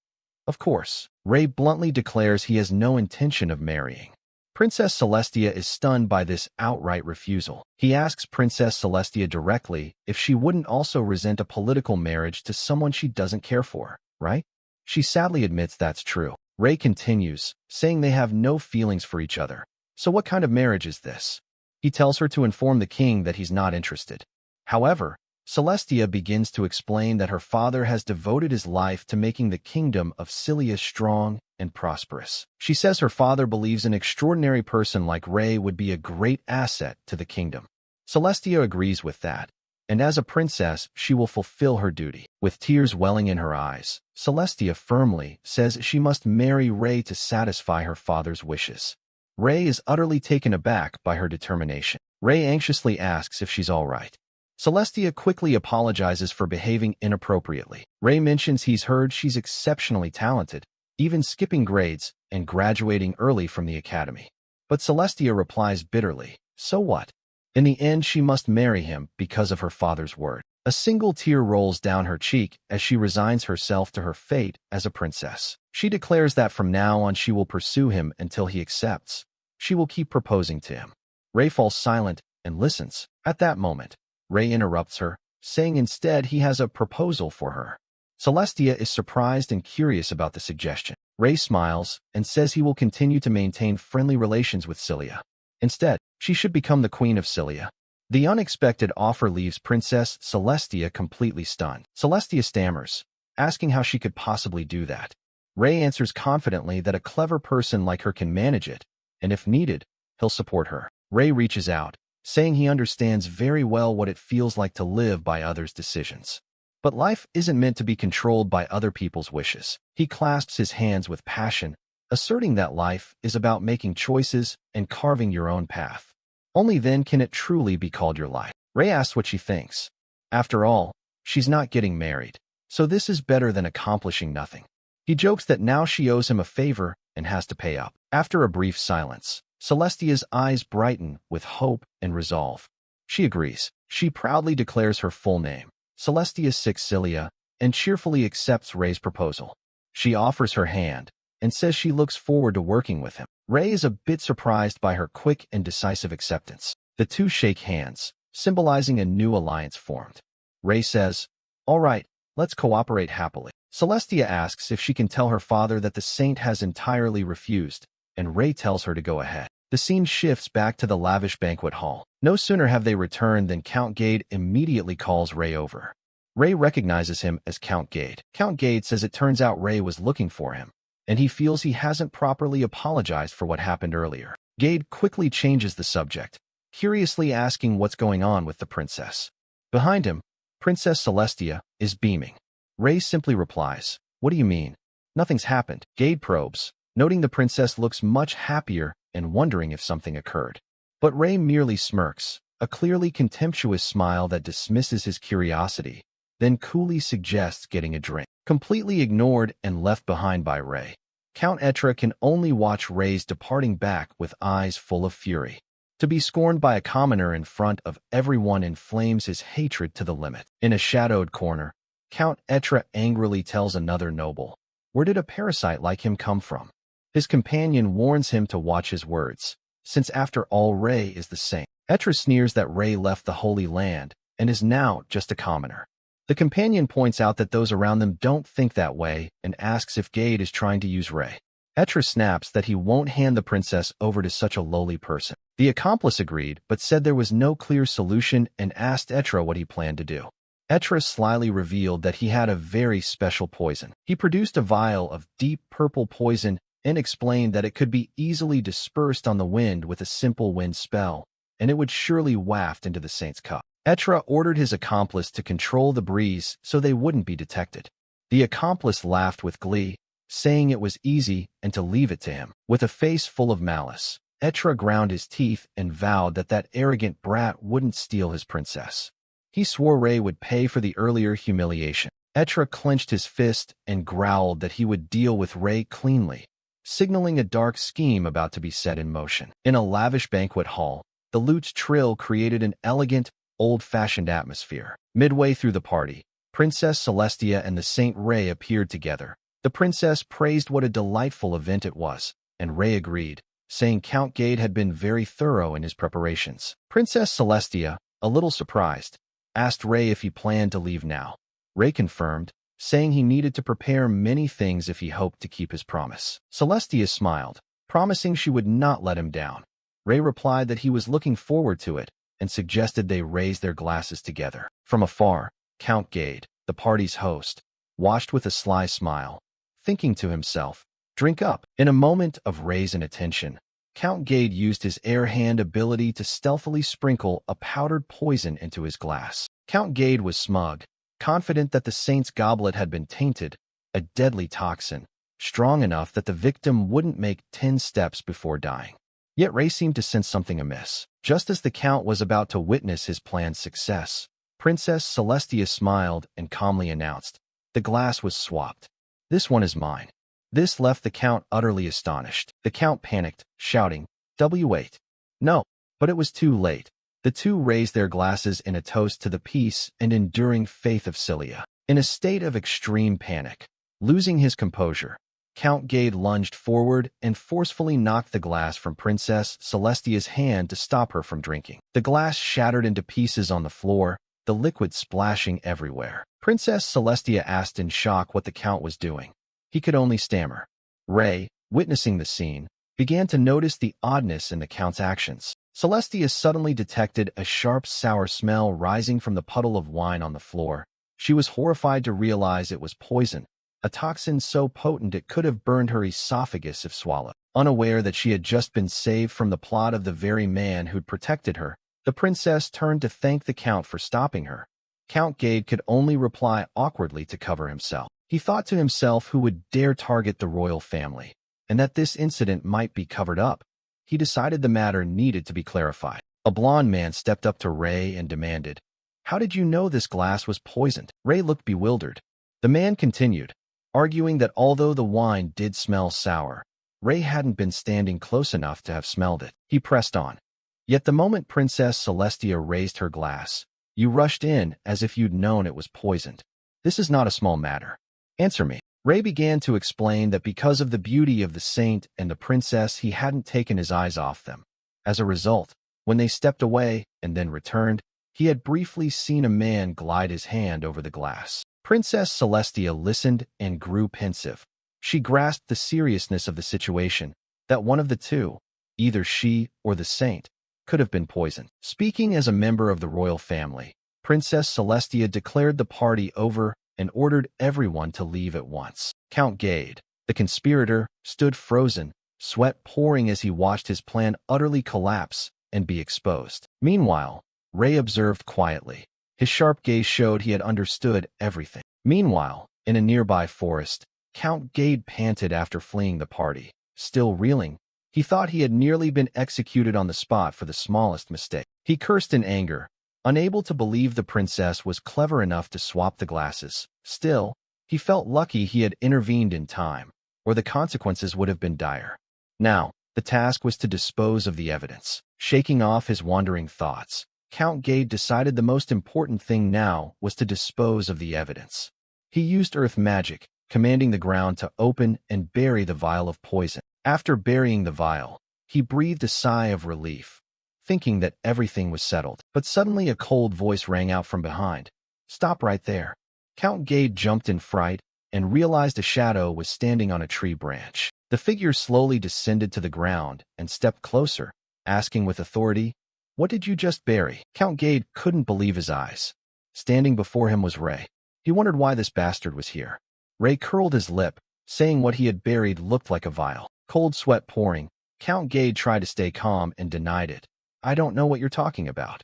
Of course, Ray bluntly declares he has no intention of marrying. Princess Celestia is stunned by this outright refusal. He asks Princess Celestia directly if she wouldn't also resent a political marriage to someone she doesn't care for, right? She sadly admits that's true. Ray continues, saying they have no feelings for each other. So what kind of marriage is this? He tells her to inform the king that he's not interested. However, Celestia begins to explain that her father has devoted his life to making the kingdom of Cilia strong and prosperous. She says her father believes an extraordinary person like Ray would be a great asset to the kingdom. Celestia agrees with that, and as a princess, she will fulfill her duty. With tears welling in her eyes, Celestia firmly says she must marry Ray to satisfy her father's wishes. Ray is utterly taken aback by her determination. Ray anxiously asks if she's all right. Celestia quickly apologizes for behaving inappropriately. Ray mentions he's heard she's exceptionally talented, even skipping grades and graduating early from the academy. But Celestia replies bitterly, so what? In the end, she must marry him because of her father's word. A single tear rolls down her cheek as she resigns herself to her fate as a princess. She declares that from now on she will pursue him until he accepts. She will keep proposing to him. Ray falls silent and listens. At that moment, Ray interrupts her, saying instead he has a proposal for her. Celestia is surprised and curious about the suggestion. Ray smiles and says he will continue to maintain friendly relations with Cilia. Instead, she should become the queen of Cilia. The unexpected offer leaves Princess Celestia completely stunned. Celestia stammers, asking how she could possibly do that. Ray answers confidently that a clever person like her can manage it, and if needed, he'll support her. Ray reaches out, saying he understands very well what it feels like to live by others' decisions. But life isn't meant to be controlled by other people's wishes. He clasps his hands with passion, asserting that life is about making choices and carving your own path. Only then can it truly be called your life. Ray asks what she thinks. After all, she's not getting married, so this is better than accomplishing nothing. He jokes that now she owes him a favor and has to pay up. After a brief silence, Celestia's eyes brighten with hope and resolve. She agrees. She proudly declares her full name, Celestia Cilia, and cheerfully accepts Ray's proposal. She offers her hand and says she looks forward to working with him. Ray is a bit surprised by her quick and decisive acceptance. The two shake hands, symbolizing a new alliance formed. Ray says, "All right, let's cooperate happily." Celestia asks if she can tell her father that the saint has entirely refused, and Ray tells her to go ahead. The scene shifts back to the lavish banquet hall. No sooner have they returned than Count Gade immediately calls Ray over. Ray recognizes him as Count Gade. Count Gade says it turns out Ray was looking for him, and he feels he hasn't properly apologized for what happened earlier. Gade quickly changes the subject, curiously asking what's going on with the princess. Behind him, Princess Celestia is beaming. Ray simply replies, "What do you mean? Nothing's happened." Gade probes, noting the princess looks much happier and wondering if something occurred. But Ray merely smirks, a clearly contemptuous smile that dismisses his curiosity, then coolly suggests getting a drink. Completely ignored and left behind by Ray, Count Etra can only watch Ray's departing back with eyes full of fury. To be scorned by a commoner in front of everyone inflames his hatred to the limit. In a shadowed corner, Count Etra angrily tells another noble, "Where did a parasite like him come from?" His companion warns him to watch his words, since after all Ray is the same. Etra sneers that Ray left the Holy Land and is now just a commoner. The companion points out that those around them don't think that way and asks if Gade is trying to use Ray. Etra snaps that he won't hand the princess over to such a lowly person. The accomplice agreed, but said there was no clear solution and asked Etra what he planned to do. Etra slyly revealed that he had a very special poison. He produced a vial of deep purple poison and explained that it could be easily dispersed on the wind with a simple wind spell, and it would surely waft into the saint's cup. Etra ordered his accomplice to control the breeze so they wouldn't be detected. The accomplice laughed with glee, saying it was easy and to leave it to him. With a face full of malice, Etra ground his teeth and vowed that that arrogant brat wouldn't steal his princess. He swore Ray would pay for the earlier humiliation. Etra clenched his fist and growled that he would deal with Ray cleanly, signaling a dark scheme about to be set in motion. In a lavish banquet hall, the lute's trill created an elegant, old-fashioned atmosphere. Midway through the party, Princess Celestia and the Saint Ray appeared together. The princess praised what a delightful event it was, and Ray agreed, saying Count Gade had been very thorough in his preparations. Princess Celestia, a little surprised, asked Ray if he planned to leave now. Ray confirmed, saying he needed to prepare many things if he hoped to keep his promise. Celestia smiled, promising she would not let him down. Ray replied that he was looking forward to it and suggested they raise their glasses together. From afar, Count Gade, the party's host, watched with a sly smile, thinking to himself, "Drink up." In a moment of Ray's inattention, Count Gade used his air hand ability to stealthily sprinkle a powdered poison into his glass. Count Gade was smug, confident that the saint's goblet had been tainted, a deadly toxin, strong enough that the victim wouldn't make 10 steps before dying. Yet Ray seemed to sense something amiss. Just as the Count was about to witness his plan's success, Princess Celestia smiled and calmly announced, "The glass was swapped. This one is mine." This left the Count utterly astonished. The Count panicked, shouting, "W8. No!" But it was too late. The two raised their glasses in a toast to the peace and enduring faith of Cilia. In a state of extreme panic, losing his composure, Count Gade lunged forward and forcefully knocked the glass from Princess Celestia's hand to stop her from drinking. The glass shattered into pieces on the floor, the liquid splashing everywhere. Princess Celestia asked in shock what the Count was doing. He could only stammer. Ray, witnessing the scene, began to notice the oddness in the Count's actions. Celestia suddenly detected a sharp sour smell rising from the puddle of wine on the floor. She was horrified to realize it was poison, a toxin so potent it could have burned her esophagus if swallowed. Unaware that she had just been saved from the plot of the very man who'd protected her, the princess turned to thank the Count for stopping her. Count Gade could only reply awkwardly to cover himself. He thought to himself who would dare target the royal family, and that this incident might be covered up. He decided the matter needed to be clarified. A blond man stepped up to Ray and demanded, "How did you know this glass was poisoned?" Ray looked bewildered. The man continued, arguing that although the wine did smell sour, Ray hadn't been standing close enough to have smelled it. He pressed on. Yet the moment Princess Celestia raised her glass, you rushed in as if you'd known it was poisoned. This is not a small matter. Answer me. Ray began to explain that because of the beauty of the saint and the princess, he hadn't taken his eyes off them. As a result, when they stepped away and then returned, he had briefly seen a man glide his hand over the glass. Princess Celestia listened and grew pensive. She grasped the seriousness of the situation, that one of the two, either she or the saint, could have been poisoned. Speaking as a member of the royal family, Princess Celestia declared the party over and ordered everyone to leave at once. Count Gade, the conspirator, stood frozen, sweat pouring as he watched his plan utterly collapse and be exposed. Meanwhile, Ray observed quietly. His sharp gaze showed he had understood everything. Meanwhile, in a nearby forest, Count Gade panted after fleeing the party. Still reeling, he thought he had nearly been executed on the spot for the smallest mistake. He cursed in anger, unable to believe the princess was clever enough to swap the glasses. Still, he felt lucky he had intervened in time, or the consequences would have been dire. Now, The task was to dispose of the evidence. Shaking off his wandering thoughts, Count Gade decided the most important thing now was to dispose of the evidence. He used earth magic, commanding the ground to open and bury the vial of poison. After burying the vial, he breathed a sigh of relief, thinking that everything was settled. But suddenly a cold voice rang out from behind. "Stop right there." Count Gade jumped in fright and realized a shadow was standing on a tree branch. The figure slowly descended to the ground and stepped closer, asking with authority, "What did you just bury?" Count Gade couldn't believe his eyes. Standing before him was Ray. He wondered why this bastard was here. Ray curled his lip, saying what he had buried looked like a vial. Cold sweat pouring, Count Gade tried to stay calm and denied it. "I don't know what you're talking about."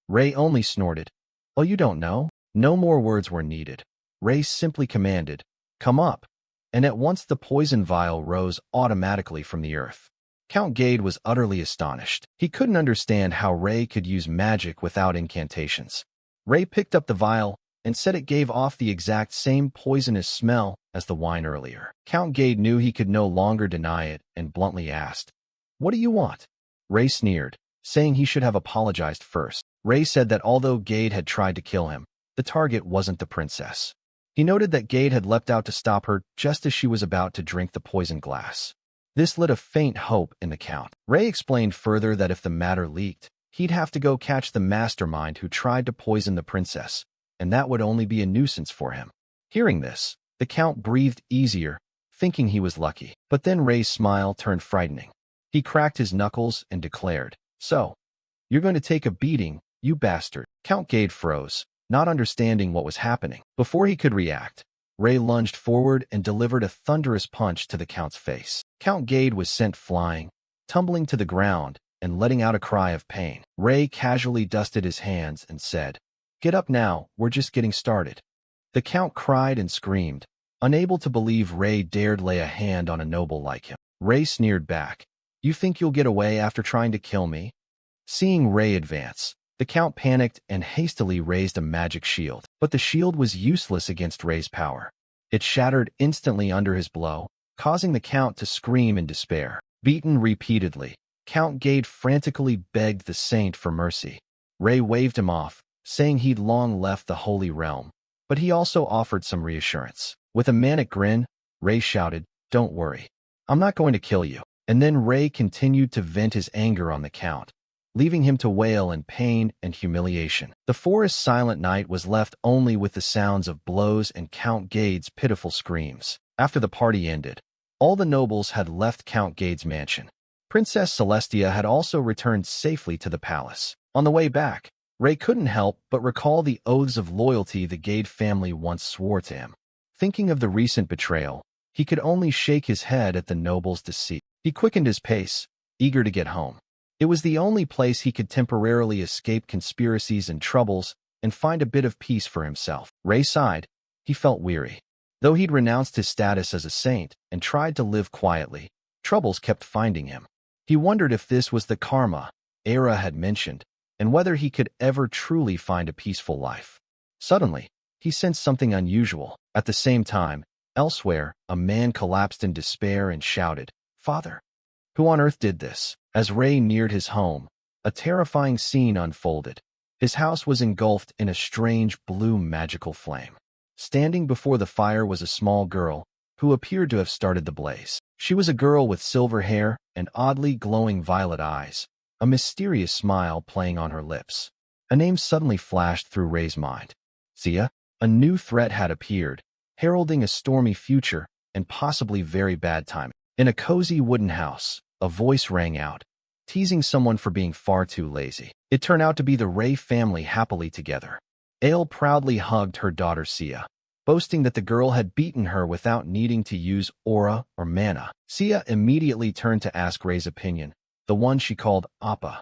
Ray only snorted. "Oh, you don't know?" No more words were needed. Ray simply commanded, "Come up." And at once the poison vial rose automatically from the earth. Count Gade was utterly astonished. He couldn't understand how Ray could use magic without incantations. Ray picked up the vial and said it gave off the exact same poisonous smell as the wine earlier. Count Gade knew he could no longer deny it and bluntly asked, "What do you want?" Ray sneered, saying he should have apologized first. Ray said that although Gade had tried to kill him, the target wasn't the princess. He noted that Gade had leapt out to stop her just as she was about to drink the poisoned glass. This lit a faint hope in the Count. Ray explained further that if the matter leaked, he'd have to go catch the mastermind who tried to poison the princess, and that would only be a nuisance for him. Hearing this, the Count breathed easier, thinking he was lucky. But then Ray's smile turned frightening. He cracked his knuckles and declared, "So, you're going to take a beating, you bastard." Count Gade froze, not understanding what was happening. Before he could react, Ray lunged forward and delivered a thunderous punch to the Count's face. Count Gade was sent flying, tumbling to the ground, and letting out a cry of pain. Ray casually dusted his hands and said, "Get up now, we're just getting started." The Count cried and screamed, unable to believe Ray dared lay a hand on a noble like him. Ray sneered back, "You think you'll get away after trying to kill me?" Seeing Ray advance, the Count panicked and hastily raised a magic shield. But the shield was useless against Ray's power. It shattered instantly under his blow, causing the Count to scream in despair. Beaten repeatedly, Count Gade frantically begged the saint for mercy. Ray waved him off, saying he'd long left the Holy Realm, but he also offered some reassurance. With a manic grin, Ray shouted, "Don't worry. I'm not going to kill you." And then Ray continued to vent his anger on the Count, leaving him to wail in pain and humiliation. The forest's silent night was left only with the sounds of blows and Count Gade's pitiful screams. After the party ended, all the nobles had left Count Gade's mansion. Princess Celestia had also returned safely to the palace. On the way back, Ray couldn't help but recall the oaths of loyalty the Gade family once swore to him. Thinking of the recent betrayal, he could only shake his head at the nobles' deceit. He quickened his pace, eager to get home. It was the only place he could temporarily escape conspiracies and troubles and find a bit of peace for himself. Ray sighed. He felt weary. Though he'd renounced his status as a saint and tried to live quietly, troubles kept finding him. He wondered if this was the karma Era had mentioned, and whether he could ever truly find a peaceful life. Suddenly, he sensed something unusual. At the same time, elsewhere, a man collapsed in despair and shouted, "Father, who on earth did this?" As Ray neared his home, a terrifying scene unfolded. His house was engulfed in a strange blue magical flame. Standing before the fire was a small girl, who appeared to have started the blaze. She was a girl with silver hair and oddly glowing violet eyes, a mysterious smile playing on her lips. A name suddenly flashed through Ray's mind. Sia. A new threat had appeared, heralding a stormy future and possibly very bad timing. In a cozy wooden house, a voice rang out, teasing someone for being far too lazy. It turned out to be the Ray family happily together. Ale proudly hugged her daughter Sia, boasting that the girl had beaten her without needing to use aura or mana. Sia immediately turned to ask Ray's opinion, the one she called Appa.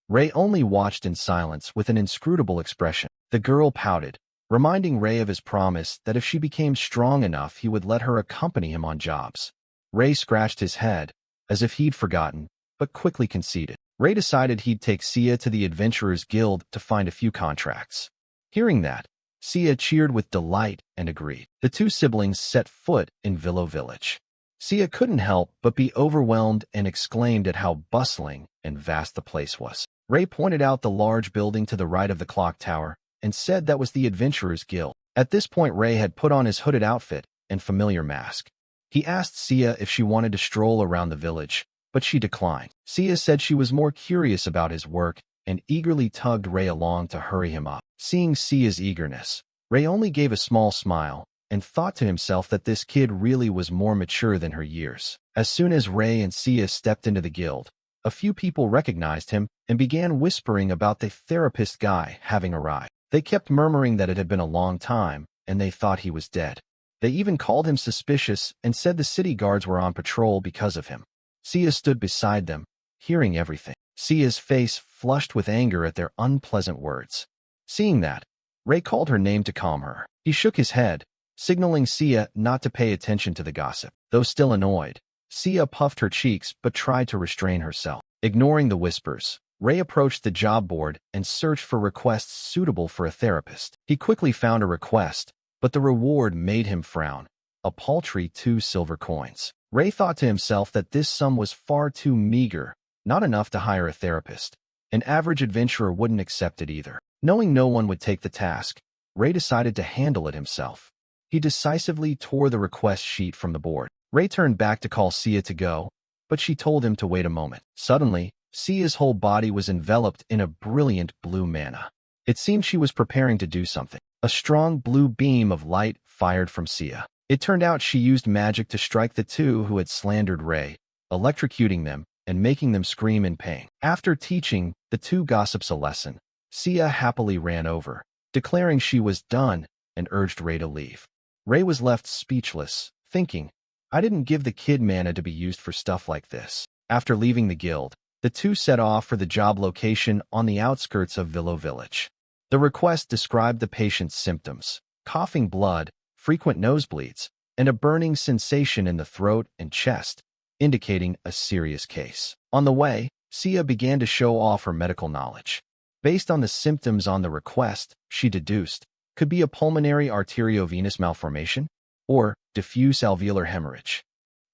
Ray only watched in silence with an inscrutable expression. The girl pouted, reminding Ray of his promise that if she became strong enough he would let her accompany him on jobs. Ray scratched his head, as if he'd forgotten, but quickly conceded. Ray decided he'd take Sia to the Adventurers Guild to find a few contracts. Hearing that, Sia cheered with delight and agreed. The two siblings set foot in Willow Village. Sia couldn't help but be overwhelmed and exclaimed at how bustling and vast the place was. Ray pointed out the large building to the right of the clock tower and said that was the Adventurers Guild. At this point, Ray had put on his hooded outfit and familiar mask. He asked Sia if she wanted to stroll around the village, but she declined. Sia said she was more curious about his work and eagerly tugged Ray along to hurry him up. Seeing Sia's eagerness, Ray only gave a small smile and thought to himself that this kid really was more mature than her years. As soon as Ray and Sia stepped into the guild, a few people recognized him and began whispering about the therapist guy having arrived. They kept murmuring that it had been a long time and they thought he was dead. They even called him suspicious and said the city guards were on patrol because of him. Sia stood beside them, hearing everything. Sia's face flushed with anger at their unpleasant words. Seeing that, Ray called her name to calm her. He shook his head, signaling Sia not to pay attention to the gossip. Though still annoyed, Sia puffed her cheeks but tried to restrain herself. Ignoring the whispers, Ray approached the job board and searched for requests suitable for a therapist. He quickly found a request, but the reward made him frown. A paltry 2 silver coins. Ray thought to himself that this sum was far too meager, not enough to hire a therapist. An average adventurer wouldn't accept it either. Knowing no one would take the task, Ray decided to handle it himself. He decisively tore the request sheet from the board. Ray turned back to call Sia to go, but she told him to wait a moment. Suddenly, Sia's whole body was enveloped in a brilliant blue mana. It seemed she was preparing to do something. A strong blue beam of light fired from Sia. It turned out she used magic to strike the 2 who had slandered Ray, electrocuting them and making them scream in pain. After teaching the 2 gossips a lesson, Sia happily ran over, declaring she was done and urged Ray to leave. Ray was left speechless, thinking, I didn't give the kid mana to be used for stuff like this. After leaving the guild, the 2 set off for the job location on the outskirts of Villo Village. The request described the patient's symptoms: coughing blood, frequent nosebleeds, and a burning sensation in the throat and chest, indicating a serious case. On the way, Sia began to show off her medical knowledge. Based on the symptoms on the request, she deduced, could be a pulmonary arteriovenous malformation or diffuse alveolar hemorrhage.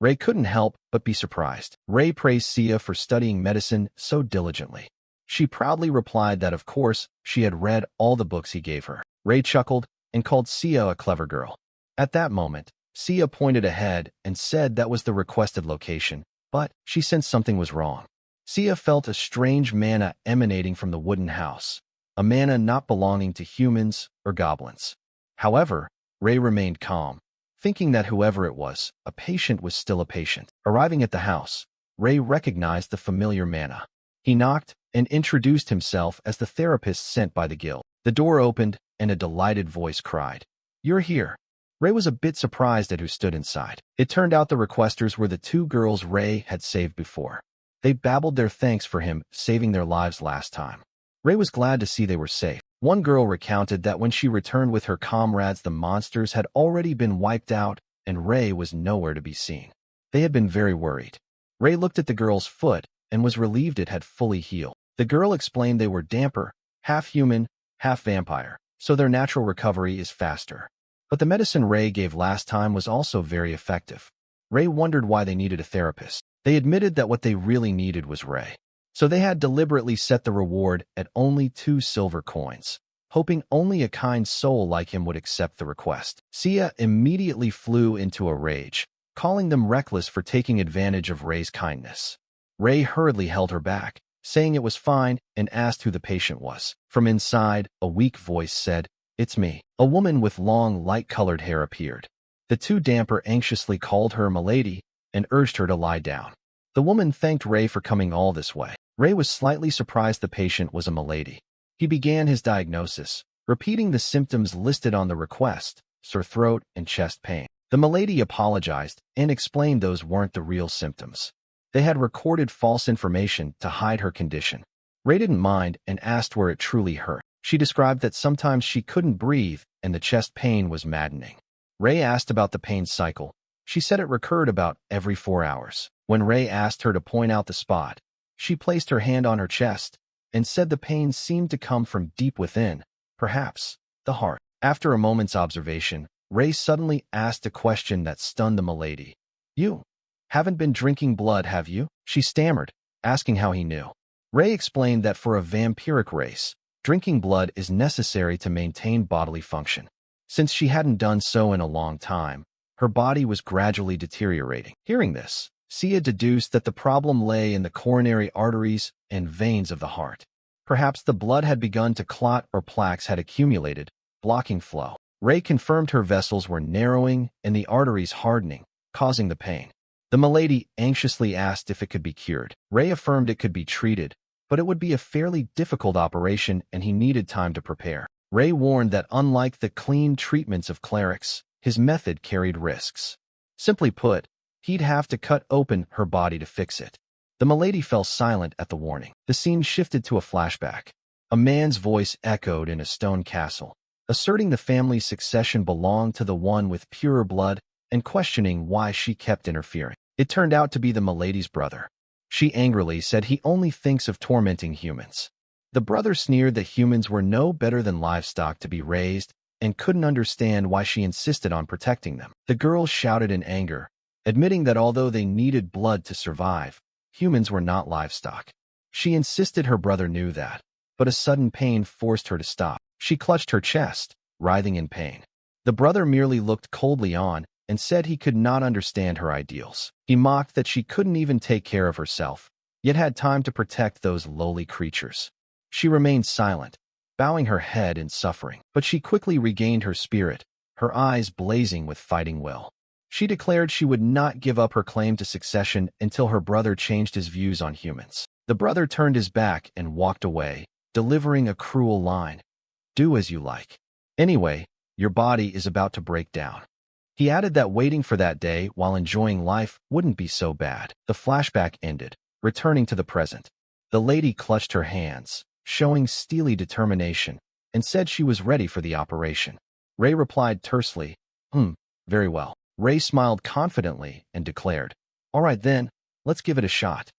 Ray couldn't help but be surprised. Ray praised Sia for studying medicine so diligently. She proudly replied that of course she had read all the books he gave her. Ray chuckled and called Sia a clever girl. At that moment, Sia pointed ahead and said that was the requested location, but she sensed something was wrong. Sia felt a strange mana emanating from the wooden house, a mana not belonging to humans or goblins. However, Ray remained calm, thinking that whoever it was, a patient was still a patient. Arriving at the house, Ray recognized the familiar mana. He knocked and introduced himself as the therapist sent by the guild. The door opened and a delighted voice cried, "You're here." Ray was a bit surprised at who stood inside. It turned out the requesters were the 2 girls Ray had saved before. They babbled their thanks for him saving their lives last time. Ray was glad to see they were safe. One girl recounted that when she returned with her comrades, the monsters had already been wiped out and Ray was nowhere to be seen. They had been very worried. Ray looked at the girl's foot and was relieved it had fully healed. The girl explained they were damper, half human, half vampire, so their natural recovery is faster. But the medicine Ray gave last time was also very effective. Ray wondered why they needed a therapist. They admitted that what they really needed was Ray. So they had deliberately set the reward at only 2 silver coins, hoping only a kind soul like him would accept the request. Sia immediately flew into a rage, calling them reckless for taking advantage of Ray's kindness. Ray hurriedly held her back, saying it was fine, and asked who the patient was. From inside, a weak voice said, "It's me." A woman with long, light-colored hair appeared. The 2 damper anxiously called her Milady and urged her to lie down. The woman thanked Ray for coming all this way. Ray was slightly surprised the patient was a Milady. He began his diagnosis, repeating the symptoms listed on the request: sore throat and chest pain. The Milady apologized and explained those weren't the real symptoms. They had recorded false information to hide her condition. Ray didn't mind and asked where it truly hurt. She described that sometimes she couldn't breathe and the chest pain was maddening. Ray asked about the pain cycle. She said it recurred about every 4 hours. When Ray asked her to point out the spot, she placed her hand on her chest and said the pain seemed to come from deep within, perhaps the heart. After a moment's observation, Ray suddenly asked a question that stunned the Milady. "You Haven't been drinking blood, have you? She stammered, asking how he knew. Ray explained that for a vampiric race, drinking blood is necessary to maintain bodily function. Since she hadn't done so in a long time, her body was gradually deteriorating. Hearing this, Sia deduced that the problem lay in the coronary arteries and veins of the heart. Perhaps the blood had begun to clot or plaques had accumulated, blocking flow. Ray confirmed her vessels were narrowing and the arteries hardening, causing the pain. The milady anxiously asked if it could be cured. Ray affirmed it could be treated, but it would be a fairly difficult operation and he needed time to prepare. Ray warned that unlike the clean treatments of clerics, his method carried risks. Simply put, he'd have to cut open her body to fix it. The milady fell silent at the warning. The scene shifted to a flashback. A man's voice echoed in a stone castle, asserting the family's succession belonged to the one with purer blood and questioning why she kept interfering. It turned out to be the milady's brother. She angrily said he only thinks of tormenting humans. The brother sneered that humans were no better than livestock to be raised and couldn't understand why she insisted on protecting them. The girl shouted in anger, admitting that although they needed blood to survive, humans were not livestock. She insisted her brother knew that, but a sudden pain forced her to stop. She clutched her chest, writhing in pain. The brother merely looked coldly on and said he could not understand her ideals. He mocked that she couldn't even take care of herself, yet had time to protect those lowly creatures. She remained silent, bowing her head in suffering, but she quickly regained her spirit, her eyes blazing with fighting will. She declared she would not give up her claim to succession until her brother changed his views on humans. The brother turned his back and walked away, delivering a cruel line. "Do as you like. Anyway, your body is about to break down." He added that waiting for that day while enjoying life wouldn't be so bad. The flashback ended, returning to the present. The lady clutched her hands, showing steely determination, and said she was ready for the operation. Ray replied tersely, very well." Ray smiled confidently and declared, "All right then, let's give it a shot."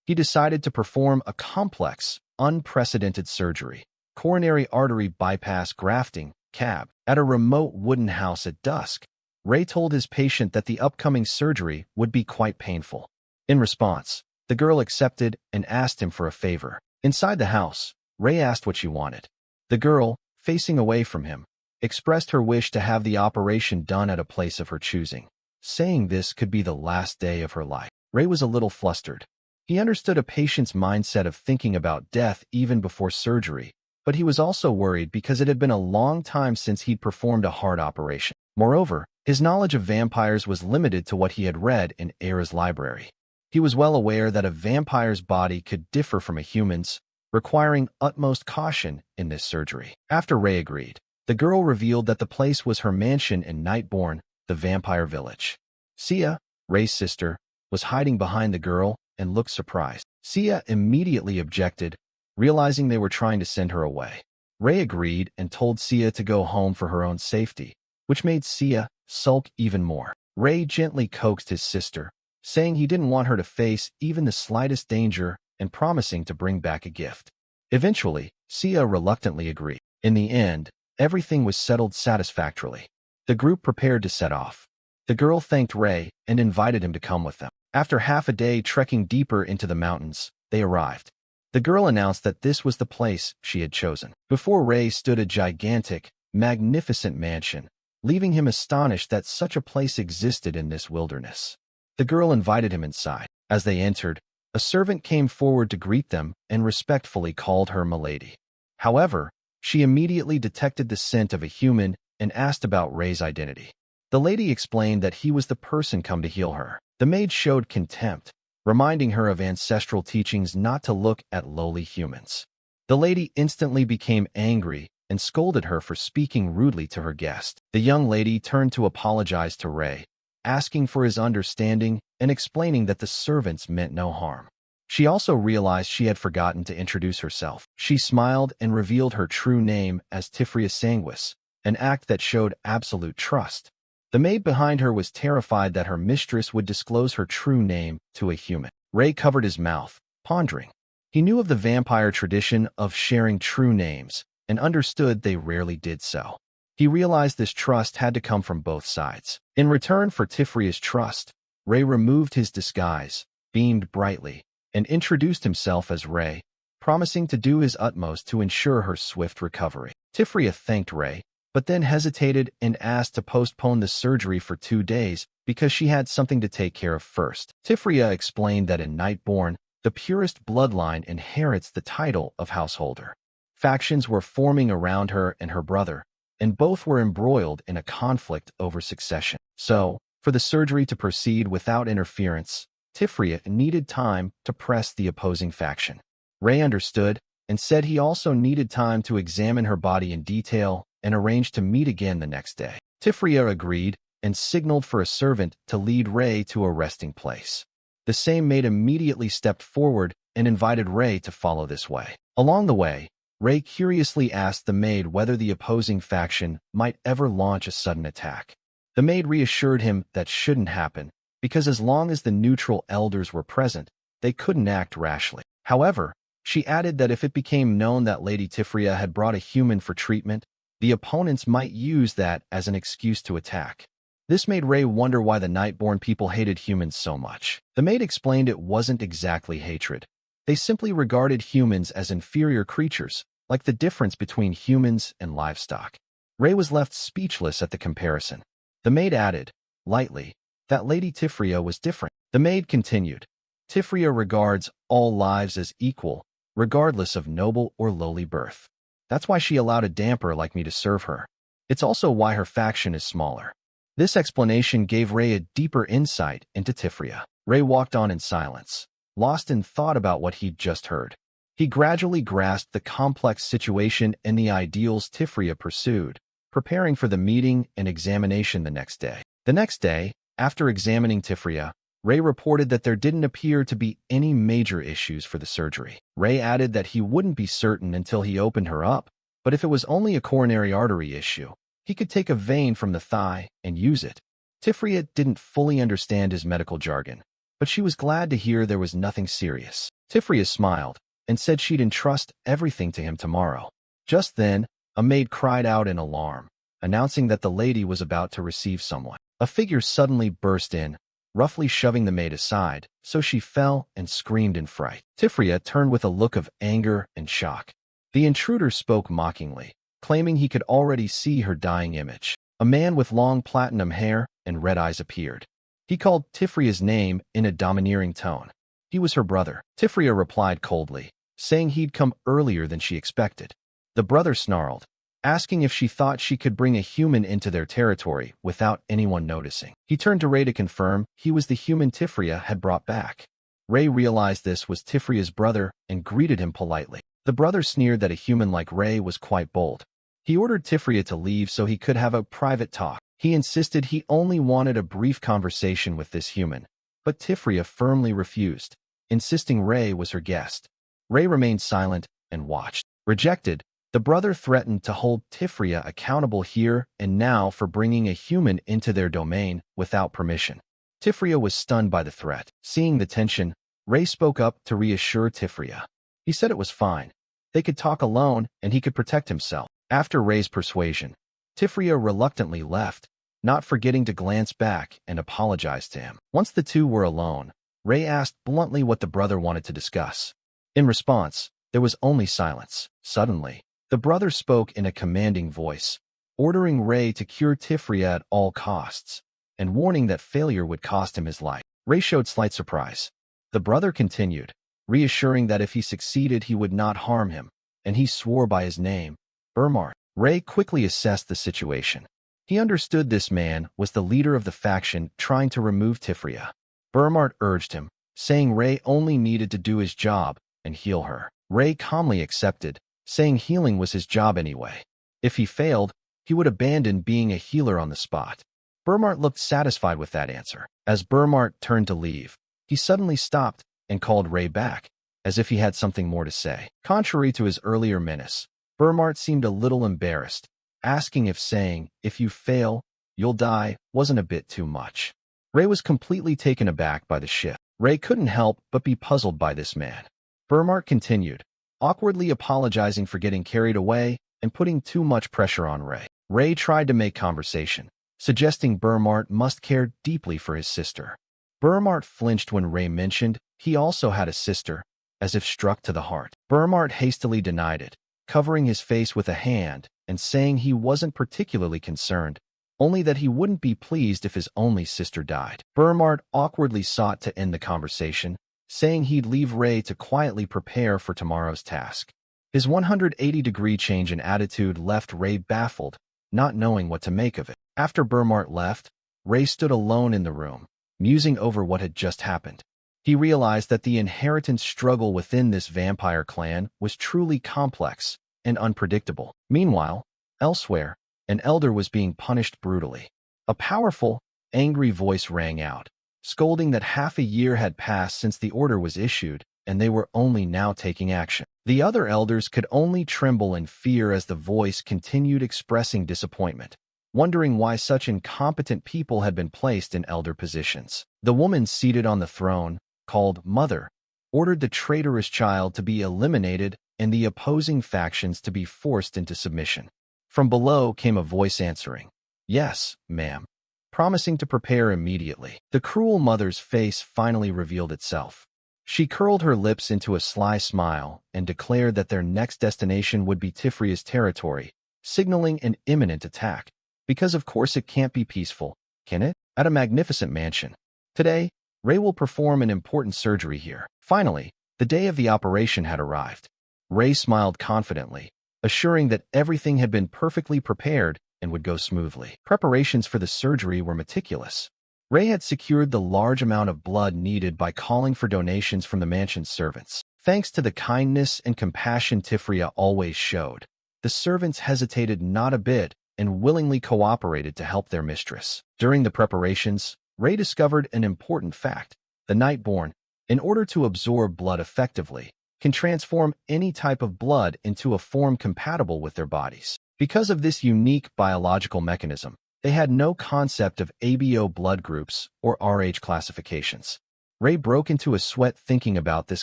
He decided to perform a complex, unprecedented surgery, coronary artery bypass grafting, CAB, at a remote wooden house at dusk. Ray told his patient that the upcoming surgery would be quite painful. In response, the girl accepted and asked him for a favor. Inside the house, Ray asked what she wanted. The girl, facing away from him, expressed her wish to have the operation done at a place of her choosing, saying this could be the last day of her life. Ray was a little flustered. He understood a patient's mindset of thinking about death even before surgery, but he was also worried because it had been a long time since he'd performed a heart operation. Moreover, his knowledge of vampires was limited to what he had read in Era's library. He was well aware that a vampire's body could differ from a human's, requiring utmost caution in this surgery. After Ray agreed, the girl revealed that the place was her mansion in Nightborn, the vampire village. Sia, Ray's sister, was hiding behind the girl and looked surprised. Sia immediately objected, realizing they were trying to send her away. Ray agreed and told Sia to go home for her own safety, which made Sia sulk even more. Ray gently coaxed his sister, saying he didn't want her to face even the slightest danger and promising to bring back a gift. Eventually, Sia reluctantly agreed. In the end, everything was settled satisfactorily. The group prepared to set off. The girl thanked Ray and invited him to come with them. After half a day trekking deeper into the mountains, they arrived. The girl announced that this was the place she had chosen. Before Ray stood a gigantic, magnificent mansion, leaving him astonished that such a place existed in this wilderness. The girl invited him inside. As they entered, a servant came forward to greet them and respectfully called her milady. However, she immediately detected the scent of a human and asked about Ray's identity. The lady explained that he was the person come to heal her. The maid showed contempt, reminding her of ancestral teachings not to look at lowly humans. The lady instantly became angry and scolded her for speaking rudely to her guest. The young lady turned to apologize to Ray, asking for his understanding and explaining that the servants meant no harm. She also realized she had forgotten to introduce herself. She smiled and revealed her true name as Tifria Sanguis, an act that showed absolute trust. The maid behind her was terrified that her mistress would disclose her true name to a human. Ray covered his mouth, pondering. He knew of the vampire tradition of sharing true names and understood they rarely did so. He realized this trust had to come from both sides. In return for Tifria's trust, Ray removed his disguise, beamed brightly, and introduced himself as Ray, promising to do his utmost to ensure her swift recovery. Tifria thanked Ray, but then hesitated and asked to postpone the surgery for 2 days because she had something to take care of first. Tifria explained that in Nightborn, the purest bloodline inherits the title of householder. Factions were forming around her and her brother, and both were embroiled in a conflict over succession. So, for the surgery to proceed without interference, Tifria needed time to press the opposing faction. Ray understood and said he also needed time to examine her body in detail and arranged to meet again the next day. Tifria agreed and signaled for a servant to lead Ray to a resting place. The same maid immediately stepped forward and invited Ray to follow this way. Along the way, Ray curiously asked the maid whether the opposing faction might ever launch a sudden attack. The maid reassured him that shouldn't happen, because as long as the neutral elders were present, they couldn't act rashly. However, she added that if it became known that Lady Tifria had brought a human for treatment, the opponents might use that as an excuse to attack. This made Ray wonder why the Nightborn people hated humans so much. The maid explained it wasn't exactly hatred. They simply regarded humans as inferior creatures, like the difference between humans and livestock. Ray was left speechless at the comparison. The maid added, lightly, that Lady Tifria was different. The maid continued, Tifria regards all lives as equal, regardless of noble or lowly birth. That's why she allowed a damper like me to serve her. It's also why her faction is smaller. This explanation gave Ray a deeper insight into Tifria. Ray walked on in silence, lost in thought about what he'd just heard. He gradually grasped the complex situation and the ideals Tifria pursued, preparing for the meeting and examination the next day. The next day, after examining Tifria, Ray reported that there didn't appear to be any major issues for the surgery. Ray added that he wouldn't be certain until he opened her up, but if it was only a coronary artery issue, he could take a vein from the thigh and use it. Tifria didn't fully understand his medical jargon, but she was glad to hear there was nothing serious. Tifria smiled and said she'd entrust everything to him tomorrow. Just then, a maid cried out in alarm, announcing that the lady was about to receive someone. A figure suddenly burst in, roughly shoving the maid aside, so she fell and screamed in fright. Tifria turned with a look of anger and shock. The intruder spoke mockingly, claiming he could already see her dying image. A man with long platinum hair and red eyes appeared. He called Tifria's name in a domineering tone. He was her brother. Tifria replied coldly, saying he'd come earlier than she expected. The brother snarled, asking if she thought she could bring a human into their territory without anyone noticing. He turned to Ray to confirm he was the human Tifria had brought back. Ray realized this was Tifria's brother and greeted him politely. The brother sneered that a human like Ray was quite bold. He ordered Tifria to leave so he could have a private talk. He insisted he only wanted a brief conversation with this human, but Tifria firmly refused, insisting Ray was her guest. Ray remained silent and watched. Rejected, the brother threatened to hold Tifria accountable here and now for bringing a human into their domain without permission. Tifria was stunned by the threat. Seeing the tension, Ray spoke up to reassure Tifria. He said it was fine. They could talk alone and he could protect himself. After Ray's persuasion, Tifria reluctantly left, not forgetting to glance back and apologize to him. Once the two were alone, Ray asked bluntly what the brother wanted to discuss. In response, there was only silence. Suddenly, the brother spoke in a commanding voice, ordering Ray to cure Tifria at all costs, and warning that failure would cost him his life. Ray showed slight surprise. The brother continued, reassuring that if he succeeded he would not harm him, and he swore by his name, Burmart. Ray quickly assessed the situation. He understood this man was the leader of the faction trying to remove Tifria. Burmart urged him, saying Ray only needed to do his job and heal her. Ray calmly accepted, saying healing was his job anyway. If he failed, he would abandon being a healer on the spot. Burmart looked satisfied with that answer. As Burmart turned to leave, he suddenly stopped and called Ray back, as if he had something more to say. Contrary to his earlier menace, Burmart seemed a little embarrassed, asking if saying, "If you fail, you'll die," wasn't a bit too much. Ray was completely taken aback by the shift. Ray couldn't help but be puzzled by this man. Burmart continued, awkwardly apologizing for getting carried away and putting too much pressure on Ray. Ray tried to make conversation, suggesting Burmart must care deeply for his sister. Burmart flinched when Ray mentioned he also had a sister, as if struck to the heart. Burmart hastily denied it, covering his face with a hand and saying he wasn't particularly concerned, only that he wouldn't be pleased if his only sister died. Burmart awkwardly sought to end the conversation, saying he'd leave Ray to quietly prepare for tomorrow's task. His 180-degree change in attitude left Ray baffled, not knowing what to make of it. After Burmart left, Ray stood alone in the room, musing over what had just happened. He realized that the inheritance struggle within this vampire clan was truly complex and unpredictable. Meanwhile, elsewhere, an elder was being punished brutally. A powerful, angry voice rang out, scolding that half a year had passed since the order was issued, and they were only now taking action. The other elders could only tremble in fear as the voice continued expressing disappointment, wondering why such incompetent people had been placed in elder positions. The woman seated on the throne, called Mother, ordered the traitorous child to be eliminated and the opposing factions to be forced into submission. From below came a voice answering, "Yes, ma'am," promising to prepare immediately. The cruel mother's face finally revealed itself. She curled her lips into a sly smile and declared that their next destination would be Tifria's territory, signaling an imminent attack. Because of course it can't be peaceful, can it? At a magnificent mansion. Today, Ray will perform an important surgery here. Finally, the day of the operation had arrived. Ray smiled confidently, assuring that everything had been perfectly prepared and would go smoothly. Preparations for the surgery were meticulous. Ray had secured the large amount of blood needed by calling for donations from the mansion's servants. Thanks to the kindness and compassion Tifria always showed, the servants hesitated not a bit and willingly cooperated to help their mistress. During the preparations, Ray discovered an important fact. The Nightborn, in order to absorb blood effectively, can transform any type of blood into a form compatible with their bodies. Because of this unique biological mechanism, they had no concept of ABO blood groups or RH classifications. Ray broke into a sweat thinking about this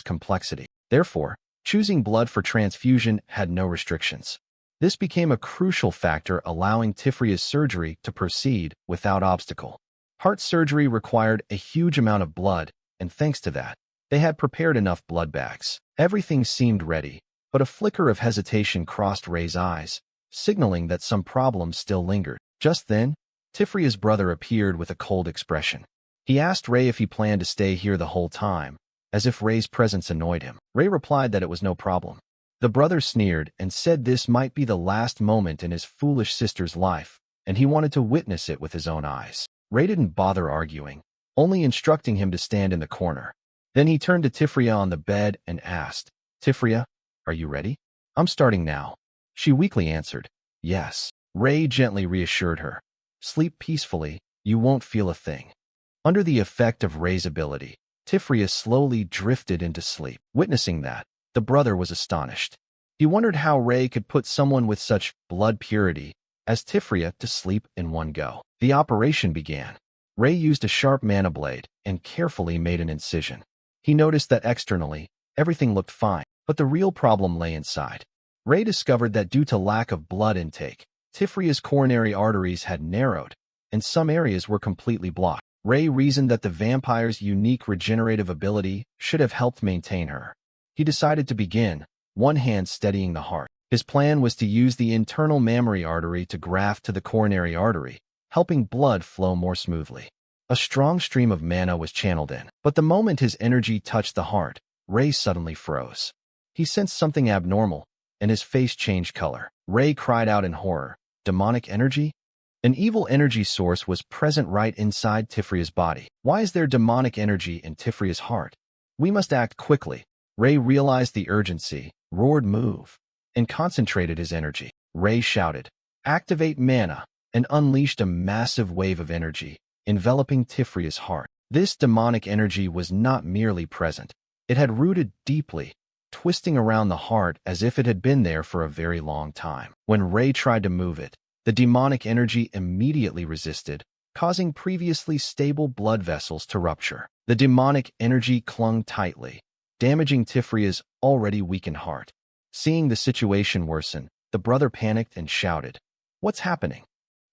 complexity. Therefore, choosing blood for transfusion had no restrictions. This became a crucial factor allowing Tifria's surgery to proceed without obstacle. Heart surgery required a huge amount of blood, and thanks to that, they had prepared enough blood bags. Everything seemed ready, but a flicker of hesitation crossed Ray's eyes, signaling that some problems still lingered. Just then, Tifria's brother appeared with a cold expression. He asked Ray if he planned to stay here the whole time, as if Ray's presence annoyed him. Ray replied that it was no problem. The brother sneered and said this might be the last moment in his foolish sister's life, and he wanted to witness it with his own eyes. Ray didn't bother arguing, only instructing him to stand in the corner. Then he turned to Tifria on the bed and asked, "Tifria, are you ready?" "I'm starting now." She weakly answered, "Yes." Ray gently reassured her, "Sleep peacefully, you won't feel a thing." Under the effect of Ray's ability, Tifria slowly drifted into sleep. Witnessing that, the brother was astonished. He wondered how Ray could put someone with such blood purity as Tifria to sleep in one go. The operation began. Ray used a sharp mana blade and carefully made an incision. He noticed that externally, everything looked fine, but the real problem lay inside. Ray discovered that due to lack of blood intake, Tifria's coronary arteries had narrowed, and some areas were completely blocked. Ray reasoned that the vampire's unique regenerative ability should have helped maintain her. He decided to begin, one hand steadying the heart. His plan was to use the internal mammary artery to graft to the coronary artery, helping blood flow more smoothly. A strong stream of mana was channeled in, but the moment his energy touched the heart, Ray suddenly froze. He sensed something abnormal, and his face changed color. Ray cried out in horror, "Demonic energy?" An evil energy source was present right inside Tifria's body. Why is there demonic energy in Tifria's heart? We must act quickly. Ray realized the urgency, roared "Move," and concentrated his energy. Ray shouted, "Activate mana," and unleashed a massive wave of energy, enveloping Tifria's heart. This demonic energy was not merely present. It had rooted deeply, twisting around the heart as if it had been there for a very long time. When Ray tried to move it, the demonic energy immediately resisted, causing previously stable blood vessels to rupture. The demonic energy clung tightly, damaging Tifria's already weakened heart. Seeing the situation worsen, the brother panicked and shouted, "What's happening?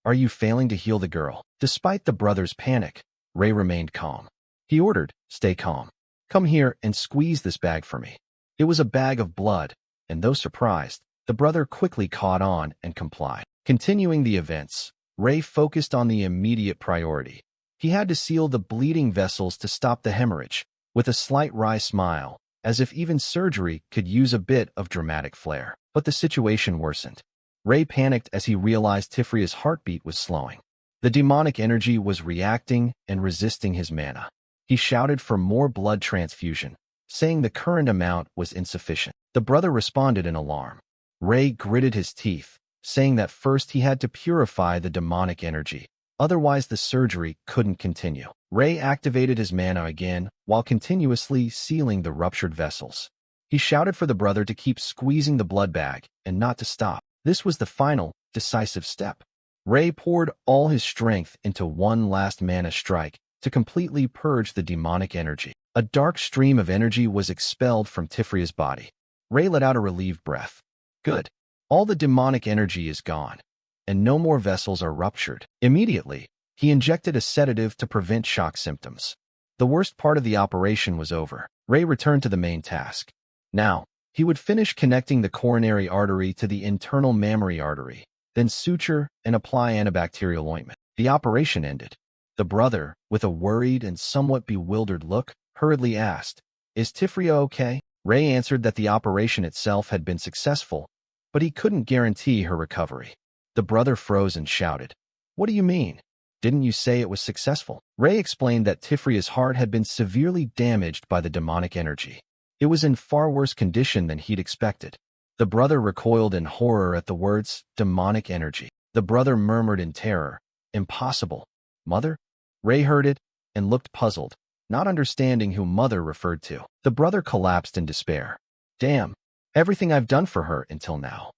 Are you failing to heal the girl?" Despite the brother's panic, Ray remained calm. He ordered, "Stay calm. Come here and squeeze this bag for me." It was a bag of blood, and though surprised, the brother quickly caught on and complied. Continuing the events, Ray focused on the immediate priority. He had to seal the bleeding vessels to stop the hemorrhage, with a slight wry smile, as if even surgery could use a bit of dramatic flair. But the situation worsened. Ray panicked as he realized Tifria's heartbeat was slowing. The demonic energy was reacting and resisting his mana. He shouted for more blood transfusion, saying the current amount was insufficient. The brother responded in alarm. Ray gritted his teeth, saying that first he had to purify the demonic energy, otherwise the surgery couldn't continue. Ray activated his mana again while continuously sealing the ruptured vessels. He shouted for the brother to keep squeezing the blood bag and not to stop. This was the final, decisive step. Ray poured all his strength into one last mana strike to completely purge the demonic energy. A dark stream of energy was expelled from Tifria's body. Ray let out a relieved breath. Good. All the demonic energy is gone, and no more vessels are ruptured. Immediately, he injected a sedative to prevent shock symptoms. The worst part of the operation was over. Ray returned to the main task. Now, he would finish connecting the coronary artery to the internal mammary artery, then suture and apply antibacterial ointment. The operation ended. The brother, with a worried and somewhat bewildered look, hurriedly asked, "Is Tifria okay?" Ray answered that the operation itself had been successful, but he couldn't guarantee her recovery. The brother froze and shouted, "What do you mean? Didn't you say it was successful?" Ray explained that Tifria's heart had been severely damaged by the demonic energy. It was in far worse condition than he'd expected. The brother recoiled in horror at the words, demonic energy. The brother murmured in terror, "Impossible. Mother?" Ray heard it and looked puzzled, not understanding who Mother referred to. The brother collapsed in despair. "Damn, everything I've done for her until now.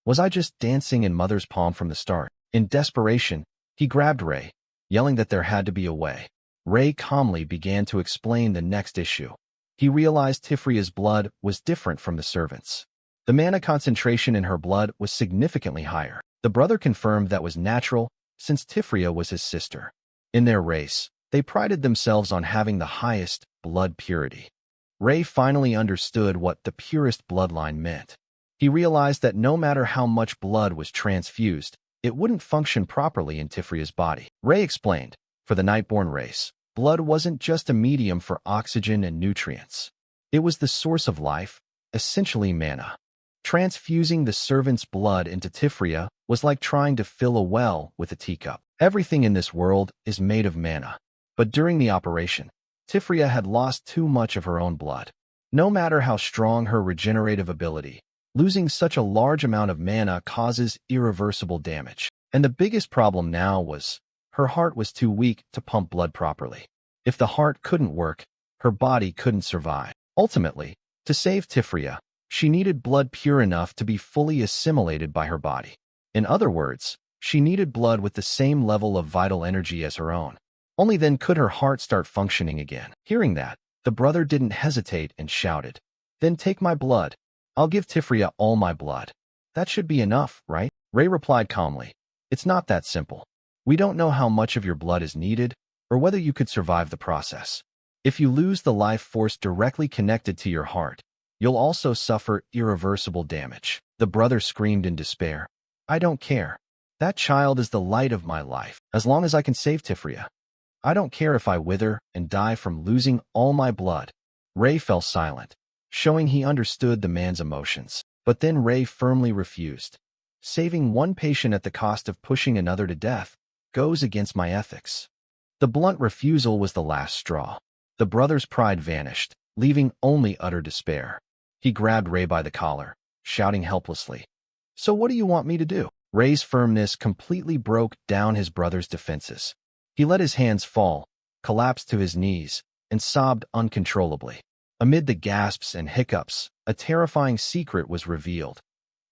Was I just dancing in Mother's palm from the start?" In desperation, he grabbed Ray, yelling that there had to be a way. Ray calmly began to explain the next issue. He realized Tifria's blood was different from the servants'. The mana concentration in her blood was significantly higher. The brother confirmed that was natural, since Tifria was his sister. In their race, they prided themselves on having the highest blood purity. Ray finally understood what the purest bloodline meant. He realized that no matter how much blood was transfused, it wouldn't function properly in Tifria's body. Ray explained, for the Nightborn race, blood wasn't just a medium for oxygen and nutrients. It was the source of life, essentially mana. Transfusing the servant's blood into Tifria was like trying to fill a well with a teacup. Everything in this world is made of mana. But during the operation, Tifria had lost too much of her own blood. No matter how strong her regenerative ability, losing such a large amount of mana causes irreversible damage. And the biggest problem now was, her heart was too weak to pump blood properly. If the heart couldn't work, her body couldn't survive. Ultimately, to save Tifria, she needed blood pure enough to be fully assimilated by her body. In other words, she needed blood with the same level of vital energy as her own. Only then could her heart start functioning again. Hearing that, the brother didn't hesitate and shouted, "Then take my blood. I'll give Tifria all my blood. That should be enough, right?" Ray replied calmly, "It's not that simple. We don't know how much of your blood is needed, or whether you could survive the process. If you lose the life force directly connected to your heart, you'll also suffer irreversible damage." The brother screamed in despair, "I don't care. That child is the light of my life, as long as I can save Tifria. I don't care if I wither and die from losing all my blood." Ray fell silent, showing he understood the man's emotions. But then Ray firmly refused. "Saving one patient at the cost of pushing another to death goes against my ethics." The blunt refusal was the last straw. The brother's pride vanished, leaving only utter despair. He grabbed Ray by the collar, shouting helplessly, "So what do you want me to do?" Ray's firmness completely broke down his brother's defenses. He let his hands fall, collapsed to his knees, and sobbed uncontrollably. Amid the gasps and hiccups, a terrifying secret was revealed.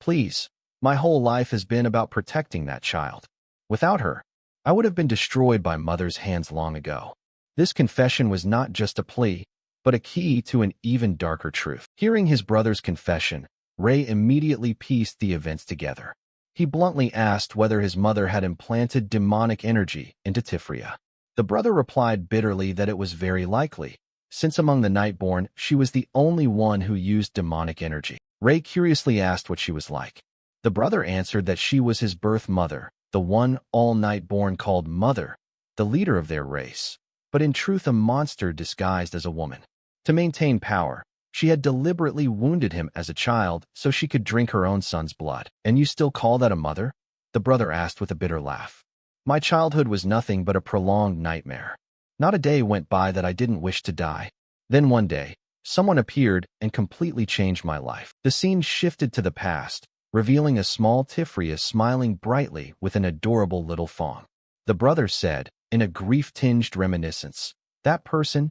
"Please, my whole life has been about protecting that child. Without her, I would have been destroyed by Mother's hands long ago." This confession was not just a plea, but a key to an even darker truth. Hearing his brother's confession, Ray immediately pieced the events together. He bluntly asked whether his mother had implanted demonic energy into Tifria. The brother replied bitterly that it was very likely, since among the Nightborn, she was the only one who used demonic energy. Ray curiously asked what she was like. The brother answered that she was his birth mother, the one all Nightborn called Mother, the leader of their race, but in truth a monster disguised as a woman. To maintain power, she had deliberately wounded him as a child so she could drink her own son's blood. And you still call that a mother? The brother asked with a bitter laugh. My childhood was nothing but a prolonged nightmare. Not a day went by that I didn't wish to die. Then one day, someone appeared and completely changed my life. The scene shifted to the past, revealing a small Tifria smiling brightly with an adorable little fawn. The brother said, in a grief-tinged reminiscence, that person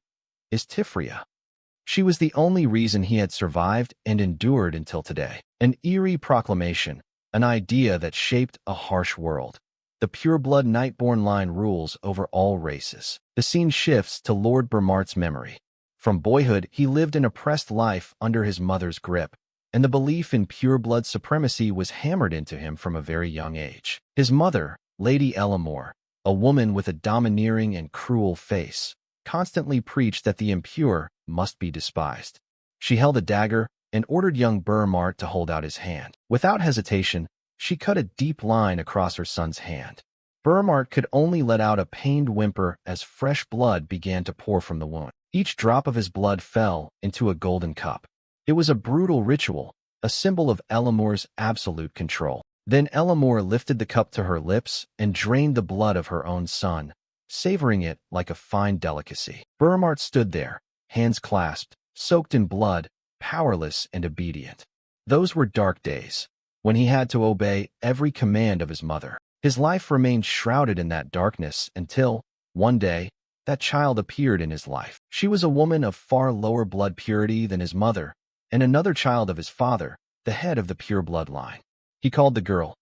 is Tifria. She was the only reason he had survived and endured until today. An eerie proclamation, an idea that shaped a harsh world. The pureblood Nightborn line rules over all races. The scene shifts to Lord Bermart's memory. From boyhood, he lived an oppressed life under his mother's grip, and the belief in pureblood supremacy was hammered into him from a very young age. His mother, Lady Elamore, a woman with a domineering and cruel face, constantly preached that the impure must be despised. She held a dagger and ordered young Bermart to hold out his hand. Without hesitation, she cut a deep line across her son's hand. Bermart could only let out a pained whimper as fresh blood began to pour from the wound. Each drop of his blood fell into a golden cup. It was a brutal ritual, a symbol of Elamore's absolute control. Then Elamore lifted the cup to her lips and drained the blood of her own son, savoring it like a fine delicacy. Bermart stood there, hands clasped, soaked in blood, powerless and obedient. Those were dark days, when he had to obey every command of his mother. His life remained shrouded in that darkness until, one day, that child appeared in his life. She was a woman of far lower blood purity than his mother, and another child of his father, the head of the pure bloodline. He called the girl,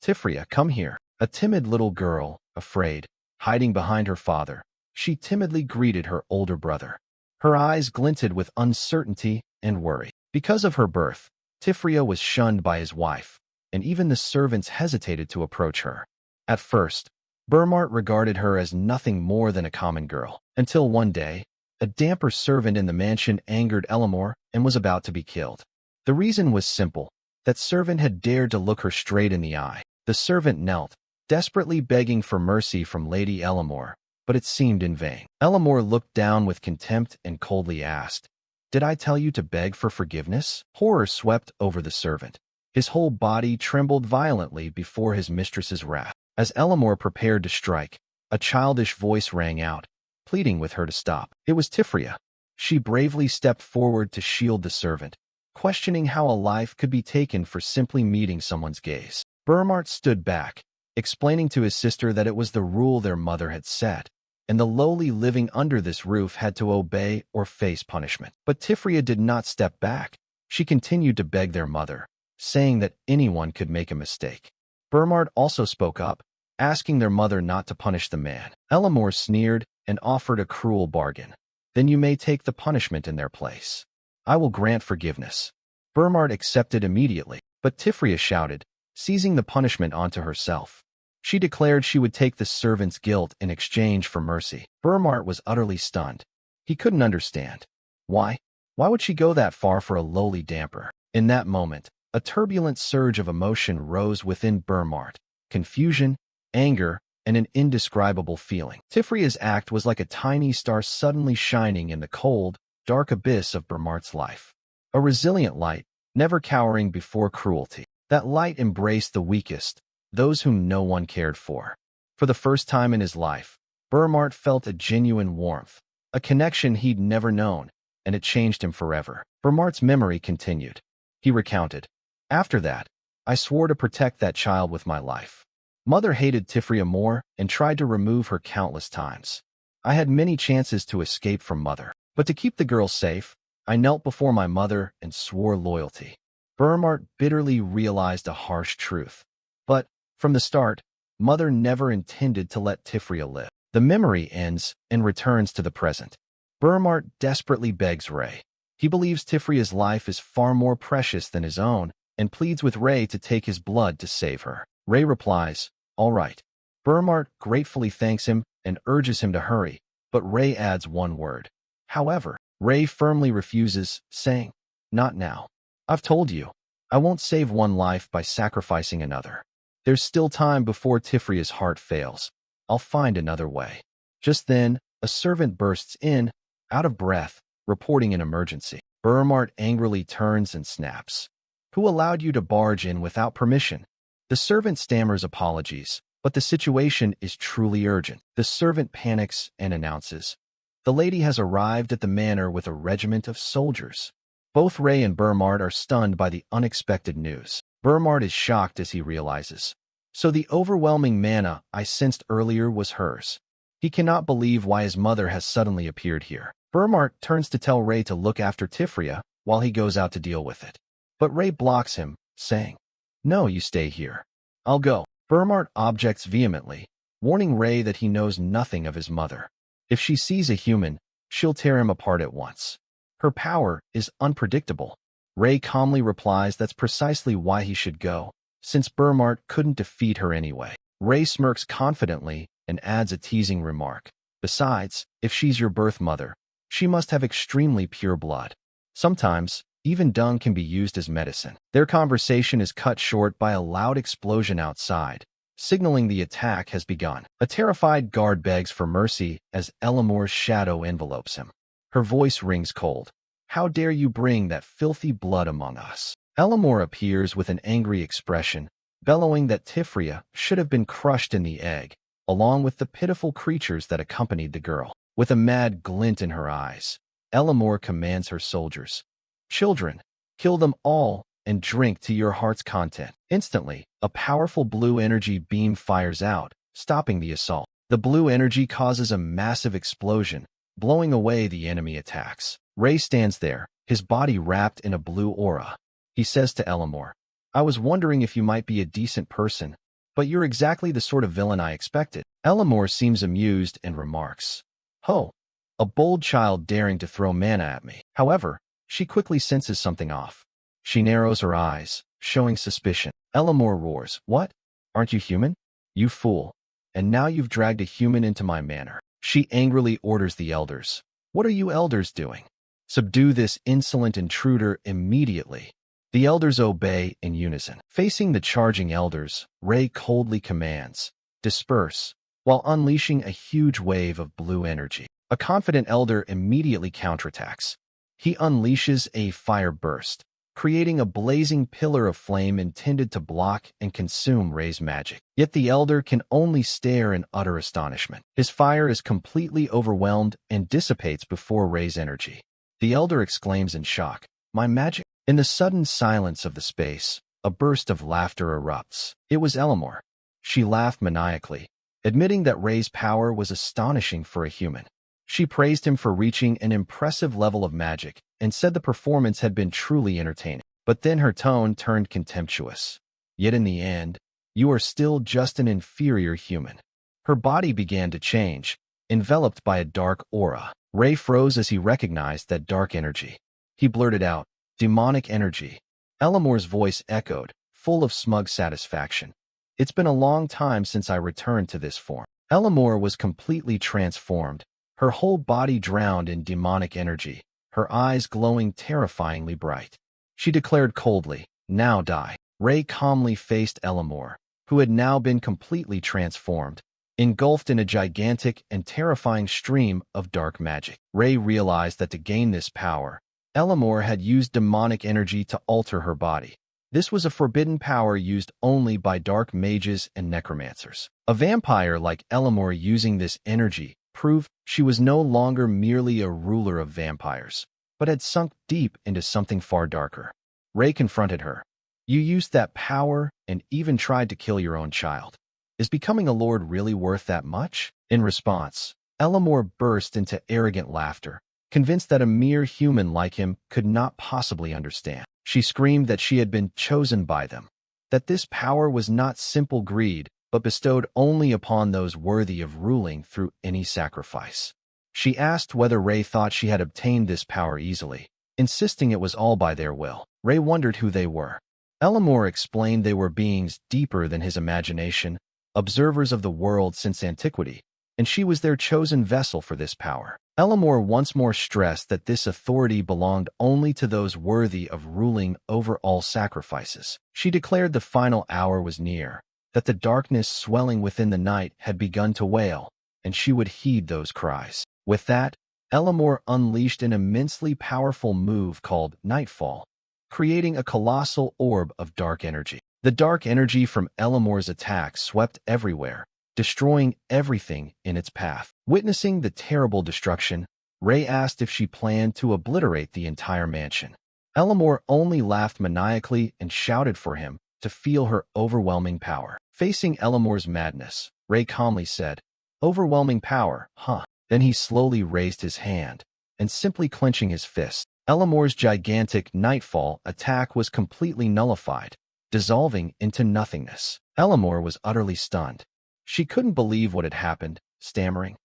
Tifria, come here. A timid little girl, afraid, hiding behind her father, she timidly greeted her older brother. Her eyes glinted with uncertainty and worry. Because of her birth, Tifria was shunned by his wife, and even the servants hesitated to approach her. At first, Bermart regarded her as nothing more than a common girl, until one day, a damper servant in the mansion angered Elamore and was about to be killed. The reason was simple. That servant had dared to look her straight in the eye. The servant knelt, desperately begging for mercy from Lady Elamore, but it seemed in vain. Elamore looked down with contempt and coldly asked, "Did I tell you to beg for forgiveness?" Horror swept over the servant. His whole body trembled violently before his mistress's wrath. As Elamore prepared to strike, a childish voice rang out, pleading with her to stop. It was Tifria. She bravely stepped forward to shield the servant, questioning how a life could be taken for simply meeting someone's gaze. Bermart stood back, explaining to his sister that it was the rule their mother had set, and the lowly living under this roof had to obey or face punishment. But Tifria did not step back. She continued to beg their mother, saying that anyone could make a mistake. Bermart also spoke up, asking their mother not to punish the man. Elamore sneered and offered a cruel bargain. Then you may take the punishment in their place. I will grant forgiveness. Bermart accepted immediately, but Tifria shouted, seizing the punishment onto herself. She declared she would take the servant's guilt in exchange for mercy. Bermart was utterly stunned. He couldn't understand. Why? Why would she go that far for a lowly damper? In that moment, a turbulent surge of emotion rose within Bermart. Confusion, anger, and an indescribable feeling. Tifria's act was like a tiny star suddenly shining in the cold, dark abyss of Bermart's life. A resilient light, never cowering before cruelty. That light embraced the weakest, those whom no one cared for. For the first time in his life, Bermart felt a genuine warmth, a connection he'd never known, and it changed him forever. Bermart's memory continued. He recounted, "After that, I swore to protect that child with my life. Mother hated Tifria more and tried to remove her countless times. I had many chances to escape from Mother, but to keep the girl safe, I knelt before my mother and swore loyalty." Bermart bitterly realized a harsh truth. But, from the start, Mother never intended to let Tifria live. The memory ends and returns to the present. Bermart desperately begs Ray. He believes Tifria's life is far more precious than his own and pleads with Ray to take his blood to save her. Ray replies, "All right." Bermart gratefully thanks him and urges him to hurry, but Ray adds one word. However, Ray firmly refuses, saying, "Not now. I've told you. I won't save one life by sacrificing another. There's still time before Tifria's heart fails. I'll find another way." Just then, a servant bursts in, out of breath, reporting an emergency. Burmart angrily turns and snaps. "Who allowed you to barge in without permission?" The servant stammers apologies, but the situation is truly urgent. The servant panics and announces, "The lady has arrived at the manor with a regiment of soldiers." Both Ray and Burmart are stunned by the unexpected news. Burmart is shocked as he realizes. So the overwhelming mana I sensed earlier was hers. He cannot believe why his mother has suddenly appeared here. Burmart turns to tell Ray to look after Tifria while he goes out to deal with it. But Ray blocks him, saying, "No, you stay here. I'll go." Burmart objects vehemently, warning Ray that he knows nothing of his mother. If she sees a human, she'll tear him apart at once. Her power is unpredictable. Ray calmly replies that's precisely why he should go, since Burmart couldn't defeat her anyway. Ray smirks confidently and adds a teasing remark. "Besides, if she's your birth mother, she must have extremely pure blood. Sometimes, even dung can be used as medicine." Their conversation is cut short by a loud explosion outside, signaling the attack has begun. A terrified guard begs for mercy as Elamore's shadow envelopes him. Her voice rings cold. "How dare you bring that filthy blood among us?" Elamore appears with an angry expression, bellowing that Tifria should have been crushed in the egg, along with the pitiful creatures that accompanied the girl. With a mad glint in her eyes, Elamore commands her soldiers, "Children, kill them all and drink to your heart's content." Instantly, a powerful blue energy beam fires out, stopping the assault. The blue energy causes a massive explosion, blowing away the enemy attacks. Ray stands there, his body wrapped in a blue aura. He says to Elamore, "I was wondering if you might be a decent person, but you're exactly the sort of villain I expected." Elamore seems amused and remarks, "Ho, a bold child daring to throw mana at me." However, she quickly senses something off. She narrows her eyes, showing suspicion. Elamore roars, "What? Aren't you human? You fool. And now you've dragged a human into my manor." She angrily orders the elders, "What are you elders doing? Subdue this insolent intruder immediately." The elders obey in unison. Facing the charging elders, Ray coldly commands, "Disperse," while unleashing a huge wave of blue energy. A confident elder immediately counterattacks. He unleashes a fire burst, creating a blazing pillar of flame intended to block and consume Ray's magic. Yet the elder can only stare in utter astonishment. His fire is completely overwhelmed and dissipates before Ray's energy. The elder exclaims in shock, "My magic?" In the sudden silence of the space, a burst of laughter erupts. It was Elamore. She laughed maniacally, admitting that Ray's power was astonishing for a human. She praised him for reaching an impressive level of magic and said the performance had been truly entertaining. But then her tone turned contemptuous. "Yet in the end, you are still just an inferior human." Her body began to change, enveloped by a dark aura. Ray froze as he recognized that dark energy. He blurted out, "Demonic energy." Elamore's voice echoed, full of smug satisfaction. "It's been a long time since I returned to this form." Elamore was completely transformed, her whole body drowned in demonic energy, her eyes glowing terrifyingly bright. She declared coldly, "Now die." Ray calmly faced Elamore, who had now been completely transformed, engulfed in a gigantic and terrifying stream of dark magic. Ray realized that to gain this power, Elamore had used demonic energy to alter her body. This was a forbidden power used only by dark mages and necromancers. A vampire like Elamore using this energy proved she was no longer merely a ruler of vampires, but had sunk deep into something far darker. Ray confronted her. "You used that power and even tried to kill your own child. Is becoming a lord really worth that much?" In response, Elamore burst into arrogant laughter, convinced that a mere human like him could not possibly understand. She screamed that she had been chosen by them, that this power was not simple greed, but bestowed only upon those worthy of ruling through any sacrifice. She asked whether Ray thought she had obtained this power easily, insisting it was all by their will. Ray wondered who they were. Elamore explained they were beings deeper than his imagination, observers of the world since antiquity, and she was their chosen vessel for this power. Elamor once more stressed that this authority belonged only to those worthy of ruling over all sacrifices. She declared the final hour was near, that the darkness swelling within the night had begun to wail, and she would heed those cries. With that, Elamor unleashed an immensely powerful move called Nightfall, creating a colossal orb of dark energy. The dark energy from Elamor's attack swept everywhere, destroying everything in its path. Witnessing the terrible destruction, Ray asked if she planned to obliterate the entire mansion. Elamor only laughed maniacally and shouted for him to feel her overwhelming power. Facing Elamor's madness, Ray calmly said, "Overwhelming power, huh?" Then he slowly raised his hand, and simply clenching his fist, Elamor's gigantic Nightfall attack was completely nullified, dissolving into nothingness. Elamor was utterly stunned. She couldn't believe what had happened, stammering,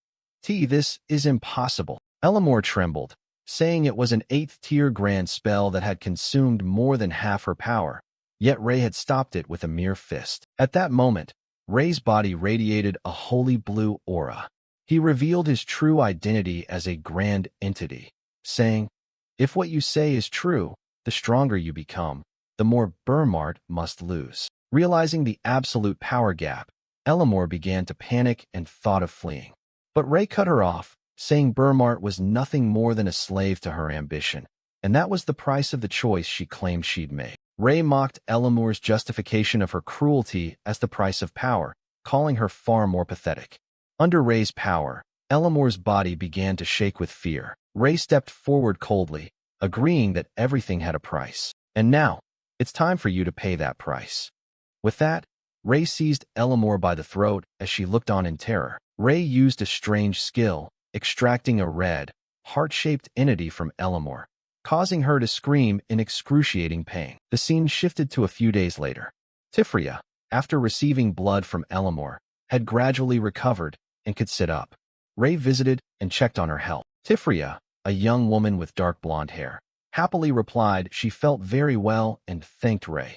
This is impossible." Elamor trembled, saying it was an 8th-tier grand spell that had consumed more than half her power, yet Ray had stopped it with a mere fist. At that moment, Ray's body radiated a holy blue aura. He revealed his true identity as a grand entity, saying, "If what you say is true, the stronger you become, the more Burmart must lose." Realizing the absolute power gap, Elamor began to panic and thought of fleeing. But Ray cut her off, saying Burmart was nothing more than a slave to her ambition, and that was the price of the choice she claimed she'd made. Ray mocked Elamor's justification of her cruelty as the price of power, calling her far more pathetic. Under Ray's power, Elamor's body began to shake with fear. Ray stepped forward coldly, agreeing that everything had a price. "And now, it's time for you to pay that price." With that, Ray seized Elamor by the throat as she looked on in terror. Ray used a strange skill, extracting a red, heart-shaped entity from Elamor, causing her to scream in excruciating pain. The scene shifted to a few days later. Tifria, after receiving blood from Elamor, had gradually recovered and could sit up. Ray visited and checked on her health. Tifria, a young woman with dark blonde hair, happily replied she felt very well and thanked Ray.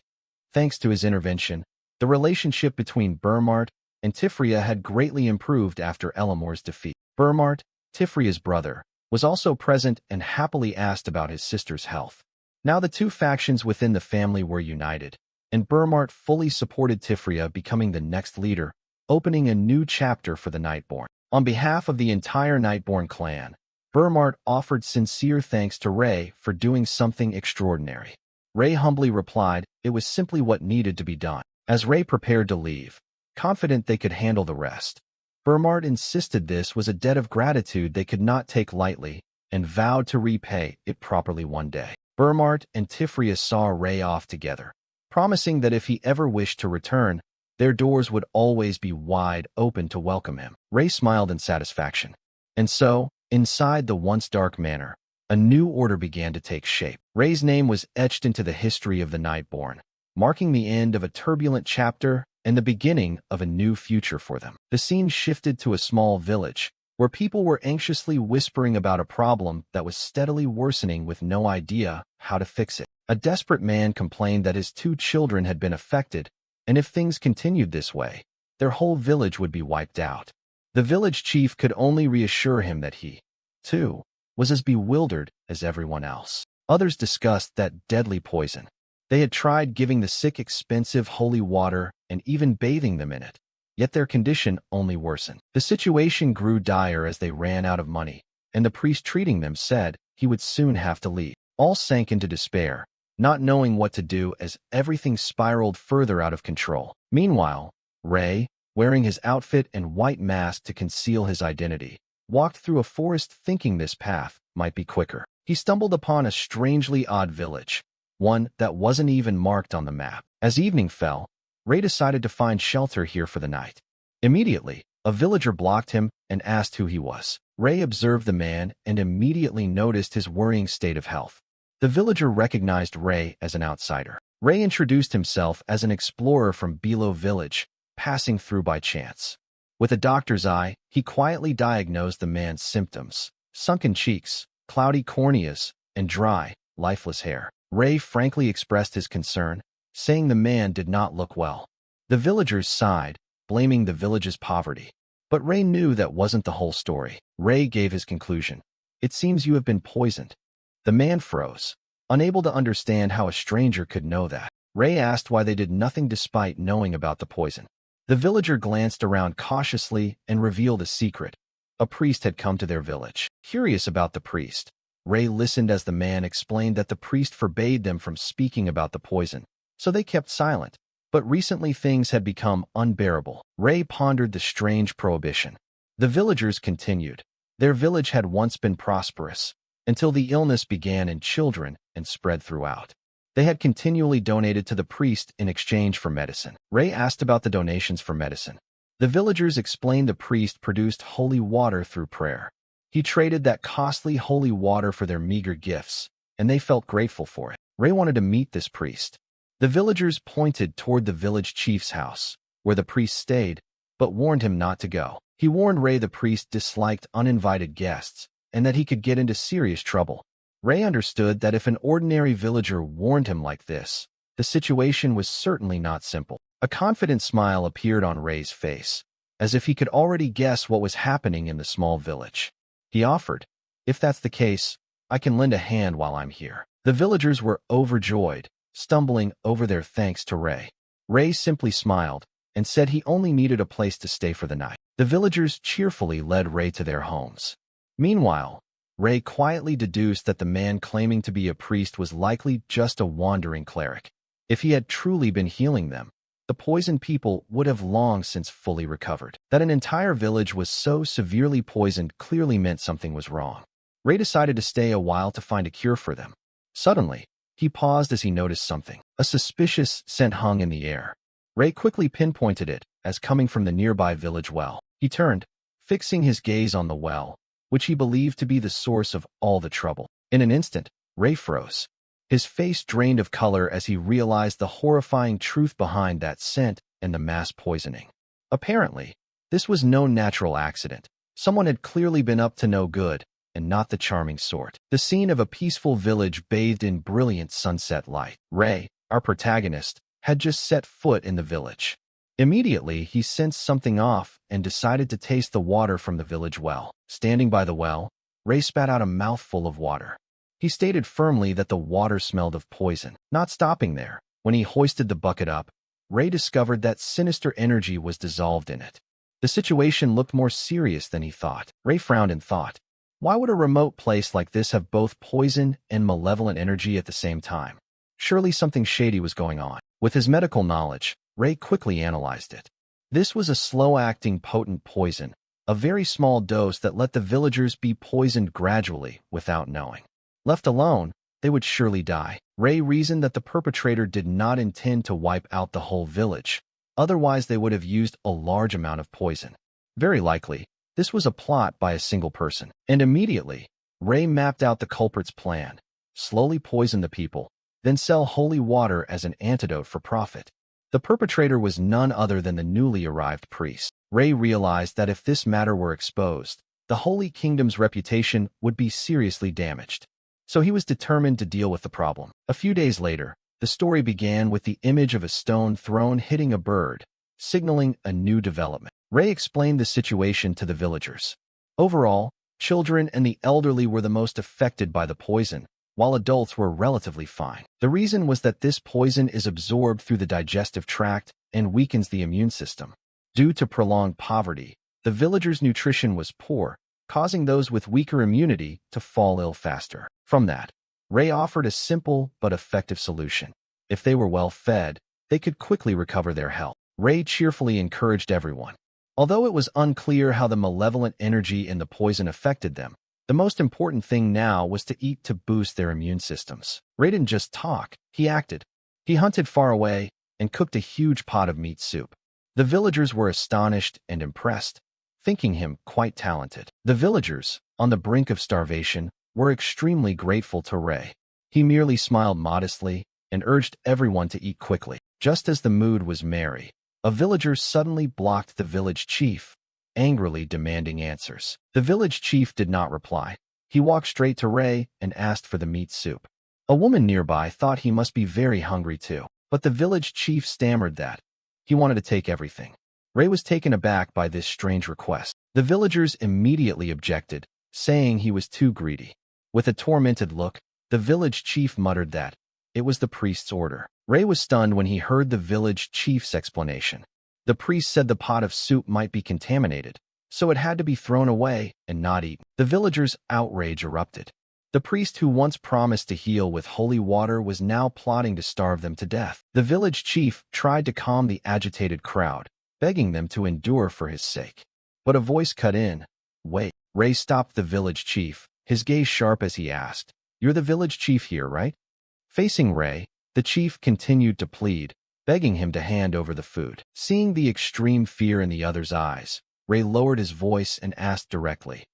Thanks to his intervention, the relationship between Burmart and Tifria had greatly improved after Elamor's defeat. Burmart, Tifria's brother, was also present and happily asked about his sister's health. Now the two factions within the family were united, and Burmart fully supported Tifria becoming the next leader, opening a new chapter for the Nightborn. On behalf of the entire Nightborn clan, Burmart offered sincere thanks to Ray for doing something extraordinary. Ray humbly replied it was simply what needed to be done. As Ray prepared to leave, confident they could handle the rest, Burmart insisted this was a debt of gratitude they could not take lightly and vowed to repay it properly one day. Burmart and Tifria saw Ray off together, promising that if he ever wished to return, their doors would always be wide open to welcome him. Ray smiled in satisfaction. And so, inside the once dark manor, a new order began to take shape. Ray's name was etched into the history of the Nightborn, marking the end of a turbulent chapter and the beginning of a new future for them. The scene shifted to a small village, where people were anxiously whispering about a problem that was steadily worsening with no idea how to fix it. A desperate man complained that his 2 children had been affected, and if things continued this way, their whole village would be wiped out. The village chief could only reassure him that he, too, was as bewildered as everyone else. Others discussed that deadly poison. They had tried giving the sick expensive holy water and even bathing them in it, yet their condition only worsened. The situation grew dire as they ran out of money, and the priest treating them said he would soon have to leave. All sank into despair, not knowing what to do as everything spiraled further out of control. Meanwhile, Ray, wearing his outfit and white mask to conceal his identity, walked through a forest thinking this path might be quicker. He stumbled upon a strangely odd village, one that wasn't even marked on the map. As evening fell, Ray decided to find shelter here for the night. Immediately, a villager blocked him and asked who he was. Ray observed the man and immediately noticed his worrying state of health. The villager recognized Ray as an outsider. Ray introduced himself as an explorer from Bilo village, passing through by chance. With a doctor's eye, he quietly diagnosed the man's symptoms: sunken cheeks, cloudy corneas, and dry, lifeless hair. Ray frankly expressed his concern, saying the man did not look well. The villagers sighed, blaming the village's poverty. But Ray knew that wasn't the whole story. Ray gave his conclusion. It seems you have been poisoned. The man froze, unable to understand how a stranger could know that. Ray asked why they did nothing despite knowing about the poison. The villager glanced around cautiously and revealed a secret. A priest had come to their village. Curious about the priest, Ray listened as the man explained that the priest forbade them from speaking about the poison, so they kept silent. But recently things had become unbearable. Ray pondered the strange prohibition. The villagers continued. Their village had once been prosperous, until the illness began in children and spread throughout. They had continually donated to the priest in exchange for medicine. Ray asked about the donations for medicine. The villagers explained the priest produced holy water through prayer. He traded that costly holy water for their meager gifts, and they felt grateful for it. Ray wanted to meet this priest. The villagers pointed toward the village chief's house, where the priest stayed, but warned him not to go. He warned Ray the priest disliked uninvited guests, and that he could get into serious trouble. Ray understood that if an ordinary villager warned him like this, the situation was certainly not simple. A confident smile appeared on Ray's face, as if he could already guess what was happening in the small village. He offered, "If that's the case, I can lend a hand while I'm here." The villagers were overjoyed, stumbling over their thanks to Ray. Ray simply smiled and said he only needed a place to stay for the night. The villagers cheerfully led Ray to their homes. Meanwhile, Ray quietly deduced that the man claiming to be a priest was likely just a wandering cleric. If he had truly been healing them, the poisoned people would have long since fully recovered. That an entire village was so severely poisoned clearly meant something was wrong. Ray decided to stay a while to find a cure for them. Suddenly, he paused as he noticed something. A suspicious scent hung in the air. Ray quickly pinpointed it as coming from the nearby village well. He turned, fixing his gaze on the well, which he believed to be the source of all the trouble. In an instant, Ray froze. His face drained of color as he realized the horrifying truth behind that scent and the mass poisoning. Apparently, this was no natural accident. Someone had clearly been up to no good, and not the charming sort. The scene of a peaceful village bathed in brilliant sunset light. Ray, our protagonist, had just set foot in the village. Immediately, he sensed something off and decided to taste the water from the village well. Standing by the well, Ray spat out a mouthful of water. He stated firmly that the water smelled of poison. Not stopping there, when he hoisted the bucket up, Ray discovered that sinister energy was dissolved in it. The situation looked more serious than he thought. Ray frowned and thought, why would a remote place like this have both poison and malevolent energy at the same time? Surely something shady was going on. With his medical knowledge, Ray quickly analyzed it. This was a slow-acting potent poison, a very small dose that let the villagers be poisoned gradually without knowing. Left alone, they would surely die. Ray reasoned that the perpetrator did not intend to wipe out the whole village. Otherwise, they would have used a large amount of poison. Very likely, this was a plot by a single person. And immediately, Ray mapped out the culprit's plan. Slowly poison the people, then sell holy water as an antidote for profit. The perpetrator was none other than the newly arrived priest. Ray realized that if this matter were exposed, the Holy Kingdom's reputation would be seriously damaged. So he was determined to deal with the problem. A few days later, the story began with the image of a stone thrown hitting a bird, signaling a new development. Ray explained the situation to the villagers. Overall, children and the elderly were the most affected by the poison, while adults were relatively fine. The reason was that this poison is absorbed through the digestive tract and weakens the immune system. Due to prolonged poverty, the villagers' nutrition was poor, causing those with weaker immunity to fall ill faster. From that, Ray offered a simple but effective solution. If they were well fed, they could quickly recover their health. Ray cheerfully encouraged everyone. Although it was unclear how the malevolent energy in the poison affected them, the most important thing now was to eat to boost their immune systems. Ray didn't just talk, he acted. He hunted far away and cooked a huge pot of meat soup. The villagers were astonished and impressed, thinking him quite talented. The villagers, on the brink of starvation, were extremely grateful to Ray. He merely smiled modestly and urged everyone to eat quickly. Just as the mood was merry, a villager suddenly blocked the village chief, angrily demanding answers. The village chief did not reply. He walked straight to Ray and asked for the meat soup. A woman nearby thought he must be very hungry too, but the village chief stammered that he wanted to take everything. Ray was taken aback by this strange request. The villagers immediately objected, saying he was too greedy. With a tormented look, the village chief muttered that it was the priest's order. Ray was stunned when he heard the village chief's explanation. The priest said the pot of soup might be contaminated, so it had to be thrown away and not eaten. The villagers' outrage erupted. The priest who once promised to heal with holy water was now plotting to starve them to death. The village chief tried to calm the agitated crowd, begging them to endure for his sake. But a voice cut in. Wait. Ray stopped the village chief, his gaze sharp as he asked, "You're the village chief here, right?" Facing Ray, the chief continued to plead, begging him to hand over the food. Seeing the extreme fear in the other's eyes, Ray lowered his voice and asked directly,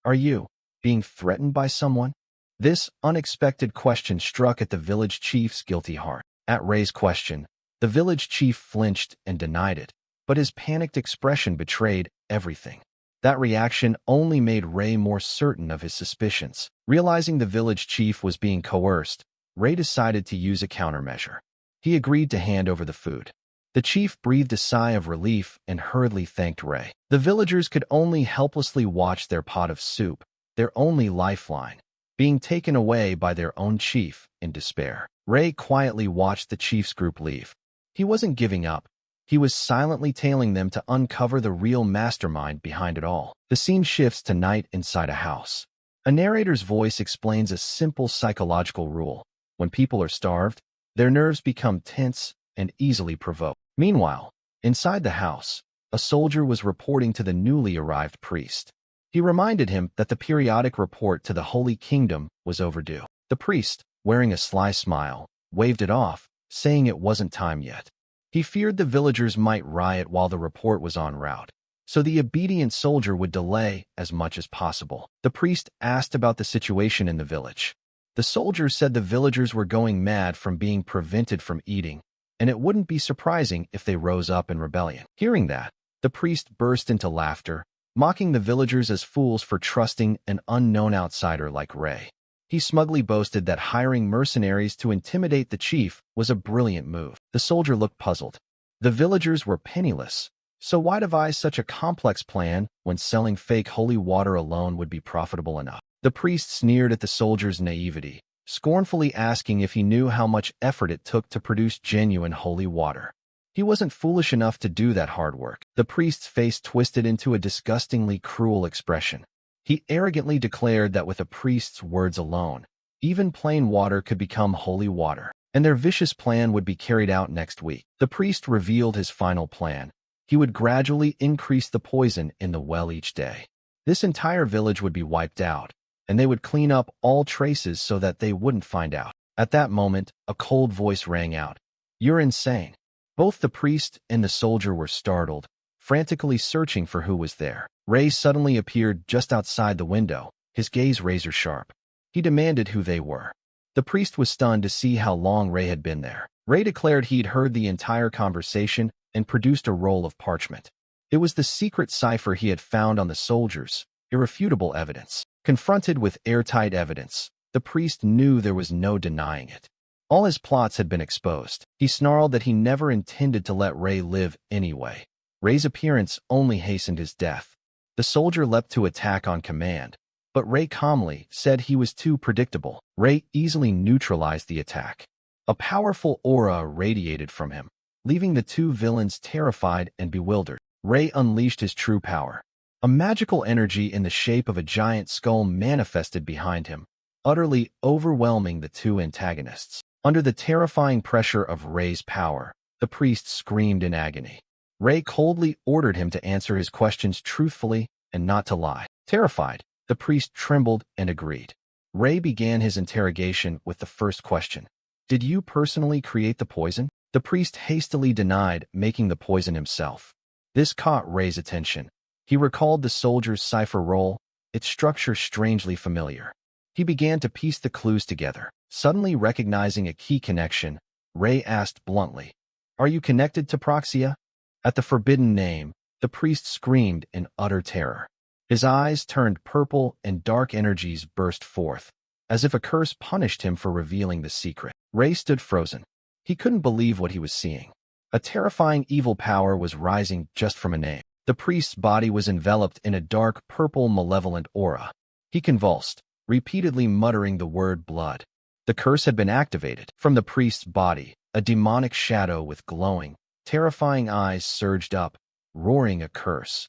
"Are you being threatened by someone?" This unexpected question struck at the village chief's guilty heart. At Ray's question, the village chief flinched and denied it, but his panicked expression betrayed everything. That reaction only made Ray more certain of his suspicions. Realizing the village chief was being coerced, Ray decided to use a countermeasure. He agreed to hand over the food. The chief breathed a sigh of relief and hurriedly thanked Ray. The villagers could only helplessly watch their pot of soup, their only lifeline, being taken away by their own chief in despair. Ray quietly watched the chief's group leave. He wasn't giving up. He was silently tailing them to uncover the real mastermind behind it all. The scene shifts to night inside a house. A narrator's voice explains a simple psychological rule. When people are starved, their nerves become tense and easily provoked. Meanwhile, inside the house, a soldier was reporting to the newly arrived priest. He reminded him that the periodic report to the Holy Kingdom was overdue. The priest, wearing a sly smile, waved it off, saying it wasn't time yet. He feared the villagers might riot while the report was en route, so the obedient soldier would delay as much as possible. The priest asked about the situation in the village. The soldier said the villagers were going mad from being prevented from eating, and it wouldn't be surprising if they rose up in rebellion. Hearing that, the priest burst into laughter, mocking the villagers as fools for trusting an unknown outsider like Ray. He smugly boasted that hiring mercenaries to intimidate the chief was a brilliant move. The soldier looked puzzled. The villagers were penniless, so why devise such a complex plan when selling fake holy water alone would be profitable enough? The priest sneered at the soldier's naivety, scornfully asking if he knew how much effort it took to produce genuine holy water. He wasn't foolish enough to do that hard work. The priest's face twisted into a disgustingly cruel expression. He arrogantly declared that with a priest's words alone, even plain water could become holy water, and their vicious plan would be carried out next week. The priest revealed his final plan. He would gradually increase the poison in the well each day. This entire village would be wiped out, and they would clean up all traces so that they wouldn't find out. At that moment, a cold voice rang out. "You're insane." Both the priest and the soldier were startled, frantically searching for who was there. Ray suddenly appeared just outside the window, his gaze razor-sharp. He demanded who they were. The priest was stunned to see how long Ray had been there. Ray declared he'd heard the entire conversation and produced a roll of parchment. It was the secret cipher he had found on the soldiers, irrefutable evidence. Confronted with airtight evidence, the priest knew there was no denying it. All his plots had been exposed. He snarled that he never intended to let Ray live anyway. Ray's appearance only hastened his death. The soldier leapt to attack on command, but Ray calmly said he was too predictable. Ray easily neutralized the attack. A powerful aura radiated from him, leaving the two villains terrified and bewildered. Ray unleashed his true power. A magical energy in the shape of a giant skull manifested behind him, utterly overwhelming the two antagonists. Under the terrifying pressure of Ray's power, the priest screamed in agony. Ray coldly ordered him to answer his questions truthfully and not to lie. Terrified, the priest trembled and agreed. Ray began his interrogation with the first question. "Did you personally create the poison?" The priest hastily denied making the poison himself. This caught Ray's attention. He recalled the soldier's cipher roll, its structure strangely familiar. He began to piece the clues together. Suddenly recognizing a key connection, Ray asked bluntly, "Are you connected to Proxia?" At the forbidden name, the priest screamed in utter terror. His eyes turned purple and dark energies burst forth, as if a curse punished him for revealing the secret. Ray stood frozen. He couldn't believe what he was seeing. A terrifying evil power was rising just from a name. The priest's body was enveloped in a dark purple malevolent aura. He convulsed, repeatedly muttering the word blood. The curse had been activated. From the priest's body, a demonic shadow with glowing, terrifying eyes surged up, roaring a curse.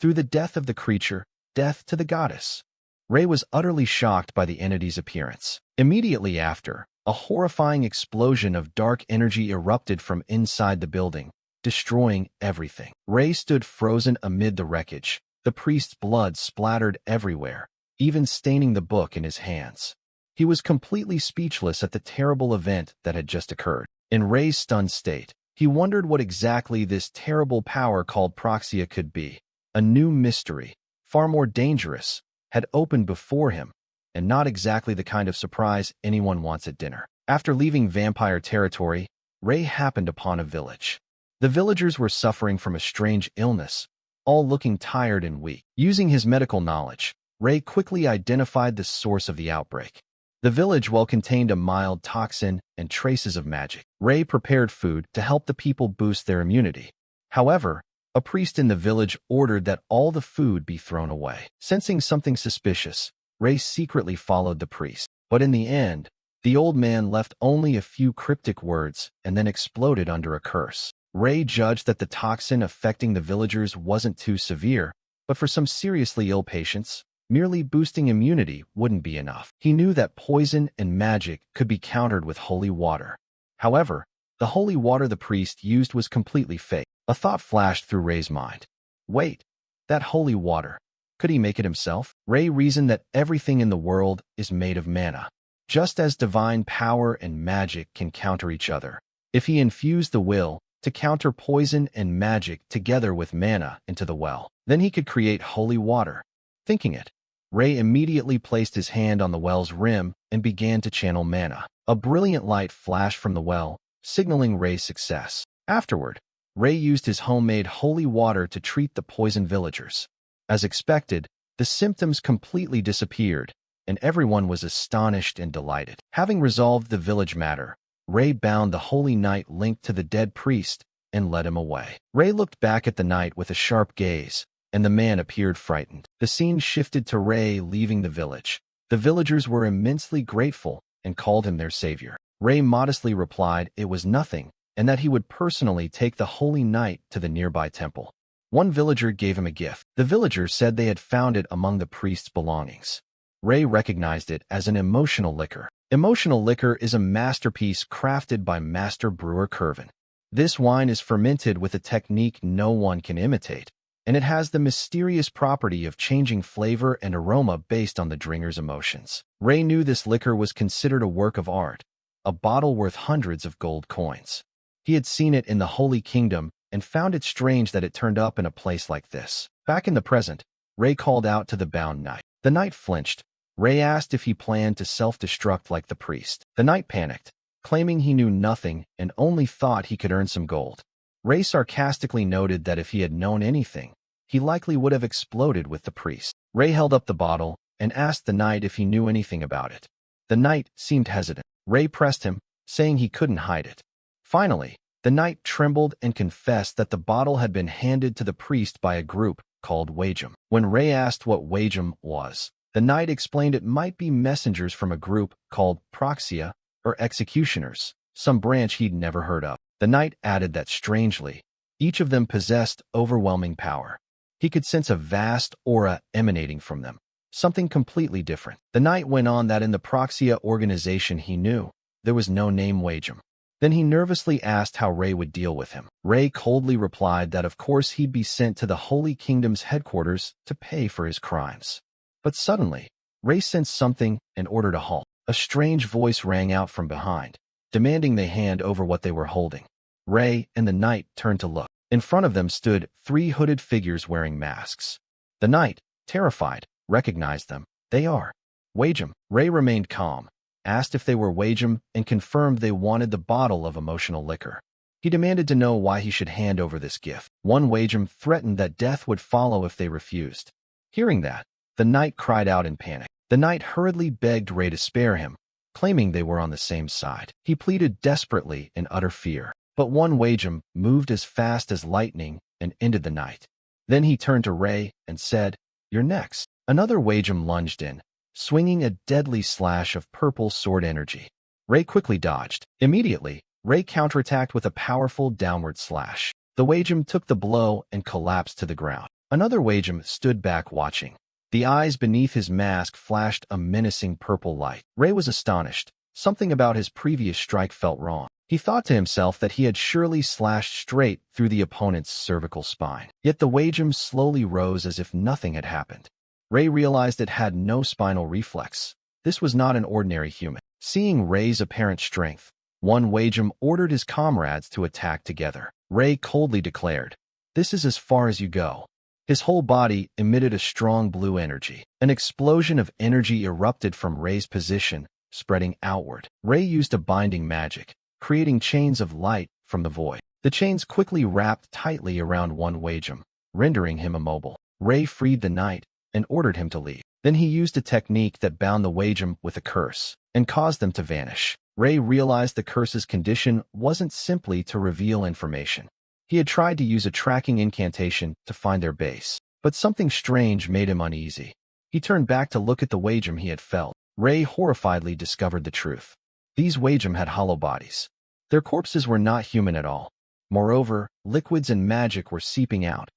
Through the death of the creature, death to the goddess. Ray was utterly shocked by the entity's appearance. Immediately after, a horrifying explosion of dark energy erupted from inside the building, destroying everything. Ray stood frozen amid the wreckage. The priest's blood splattered everywhere, even staining the book in his hands. He was completely speechless at the terrible event that had just occurred. In Ray's stunned state, he wondered what exactly this terrible power called Proxia could be. A new mystery, far more dangerous, had opened before him, and not exactly the kind of surprise anyone wants at dinner. After leaving vampire territory, Ray happened upon a village. The villagers were suffering from a strange illness, all looking tired and weak. Using his medical knowledge, Ray quickly identified the source of the outbreak. The village well contained a mild toxin and traces of magic. Ray prepared food to help the people boost their immunity. However, a priest in the village ordered that all the food be thrown away. Sensing something suspicious, Ray secretly followed the priest. But in the end, the old man left only a few cryptic words and then exploded under a curse. Ray judged that the toxin affecting the villagers wasn't too severe, but for some seriously ill patients, merely boosting immunity wouldn't be enough. He knew that poison and magic could be countered with holy water. However, the holy water the priest used was completely fake. A thought flashed through Ray's mind. Wait, that holy water. Could he make it himself? Ray reasoned that everything in the world is made of mana. Just as divine power and magic can counter each other. If he infused the will to counter poison and magic together with mana into the well, then he could create holy water. Thinking it, Ray immediately placed his hand on the well's rim and began to channel mana. A brilliant light flashed from the well, signaling Ray's success. Afterward, Ray used his homemade holy water to treat the poisoned villagers. As expected, the symptoms completely disappeared, and everyone was astonished and delighted. Having resolved the village matter, Ray bound the holy knight linked to the dead priest and led him away. Ray looked back at the knight with a sharp gaze, and the man appeared frightened. The scene shifted to Ray leaving the village. The villagers were immensely grateful and called him their savior. Ray modestly replied it was nothing, and that he would personally take the holy knight to the nearby temple. One villager gave him a gift. The villager said they had found it among the priest's belongings. Ray recognized it as an emotional liquor. Emotional liquor is a masterpiece crafted by master brewer Curvin. This wine is fermented with a technique no one can imitate, and it has the mysterious property of changing flavor and aroma based on the drinker's emotions. Ray knew this liquor was considered a work of art, a bottle worth hundreds of gold coins. He had seen it in the Holy Kingdom and found it strange that it turned up in a place like this. Back in the present, Ray called out to the bound knight. The knight flinched. Ray asked if he planned to self-destruct like the priest. The knight panicked, claiming he knew nothing and only thought he could earn some gold. Ray sarcastically noted that if he had known anything, he likely would have exploded with the priest. Ray held up the bottle and asked the knight if he knew anything about it. The knight seemed hesitant. Ray pressed him, saying he couldn't hide it. Finally, the knight trembled and confessed that the bottle had been handed to the priest by a group called Wagem. When Ray asked what Wagem was, the knight explained it might be messengers from a group called Proxia, or executioners, some branch he'd never heard of. The knight added that strangely, each of them possessed overwhelming power. He could sense a vast aura emanating from them, something completely different. The knight went on that in the Proxia organization he knew, there was no name Wagem. Then he nervously asked how Ray would deal with him. Ray coldly replied that of course he'd be sent to the Holy Kingdom's headquarters to pay for his crimes. But suddenly, Ray sensed something and ordered a halt. A strange voice rang out from behind, demanding they hand over what they were holding. Ray and the knight turned to look. In front of them stood 3 hooded figures wearing masks. The knight, terrified, recognized them. They are Wagem. Ray remained calm, asked if they were Wagem, and confirmed they wanted the bottle of emotional liquor. He demanded to know why he should hand over this gift. One Wagem threatened that death would follow if they refused. Hearing that, the knight cried out in panic. The knight hurriedly begged Ray to spare him, claiming they were on the same side. He pleaded desperately in utter fear. But one Wagem moved as fast as lightning and ended the night. Then he turned to Ray and said, "You're next." Another Wagem lunged in, swinging a deadly slash of purple sword energy. Ray quickly dodged. Immediately, Ray counterattacked with a powerful downward slash. The Wagem took the blow and collapsed to the ground. Another Wagem stood back watching. The eyes beneath his mask flashed a menacing purple light. Ray was astonished. Something about his previous strike felt wrong. He thought to himself that he had surely slashed straight through the opponent's cervical spine. Yet the Wagem slowly rose as if nothing had happened. Ray realized it had no spinal reflex. This was not an ordinary human. Seeing Ray's apparent strength, one Wagem ordered his comrades to attack together. Ray coldly declared, "This is as far as you go." His whole body emitted a strong blue energy. An explosion of energy erupted from Ray's position, spreading outward. Ray used a binding magic, creating chains of light from the void. The chains quickly wrapped tightly around one Wagem, rendering him immobile. Ray freed the knight and ordered him to leave. Then he used a technique that bound the Wagem with a curse and caused them to vanish. Ray realized the curse's condition wasn't simply to reveal information. He had tried to use a tracking incantation to find their base, but something strange made him uneasy. He turned back to look at the Wagem he had felled. Ray horrifiedly discovered the truth. These Wagem had hollow bodies. Their corpses were not human at all. Moreover, liquids and magic were seeping out.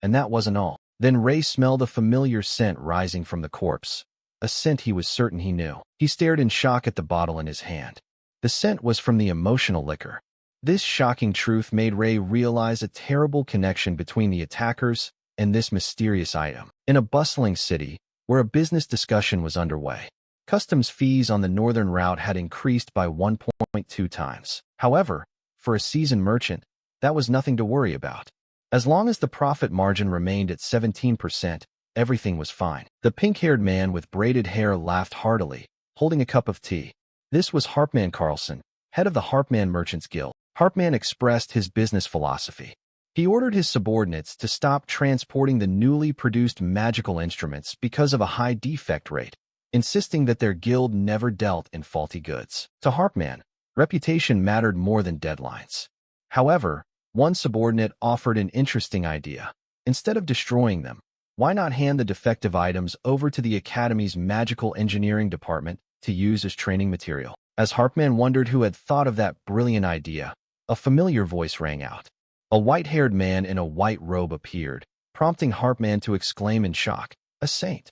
And that wasn't all. Then Ray smelled a familiar scent rising from the corpse, a scent he was certain he knew. He stared in shock at the bottle in his hand. The scent was from the emotional liquor. This shocking truth made Ray realize a terrible connection between the attackers and this mysterious item. In a bustling city, where a business discussion was underway, customs fees on the northern route had increased by 1.2 times. However, for a seasoned merchant, that was nothing to worry about. As long as the profit margin remained at 17%, everything was fine. The pink-haired man with braided hair laughed heartily, holding a cup of tea. This was Harpman Carlson, head of the Harpman Merchants Guild. Harpman expressed his business philosophy. He ordered his subordinates to stop transporting the newly produced magical instruments because of a high defect rate, insisting that their guild never dealt in faulty goods. To Harpman, reputation mattered more than deadlines. However, one subordinate offered an interesting idea. Instead of destroying them, why not hand the defective items over to the Academy's magical engineering department to use as training material? As Harpman wondered who had thought of that brilliant idea, a familiar voice rang out. A white-haired man in a white robe appeared, prompting Harpman to exclaim in shock, "A saint."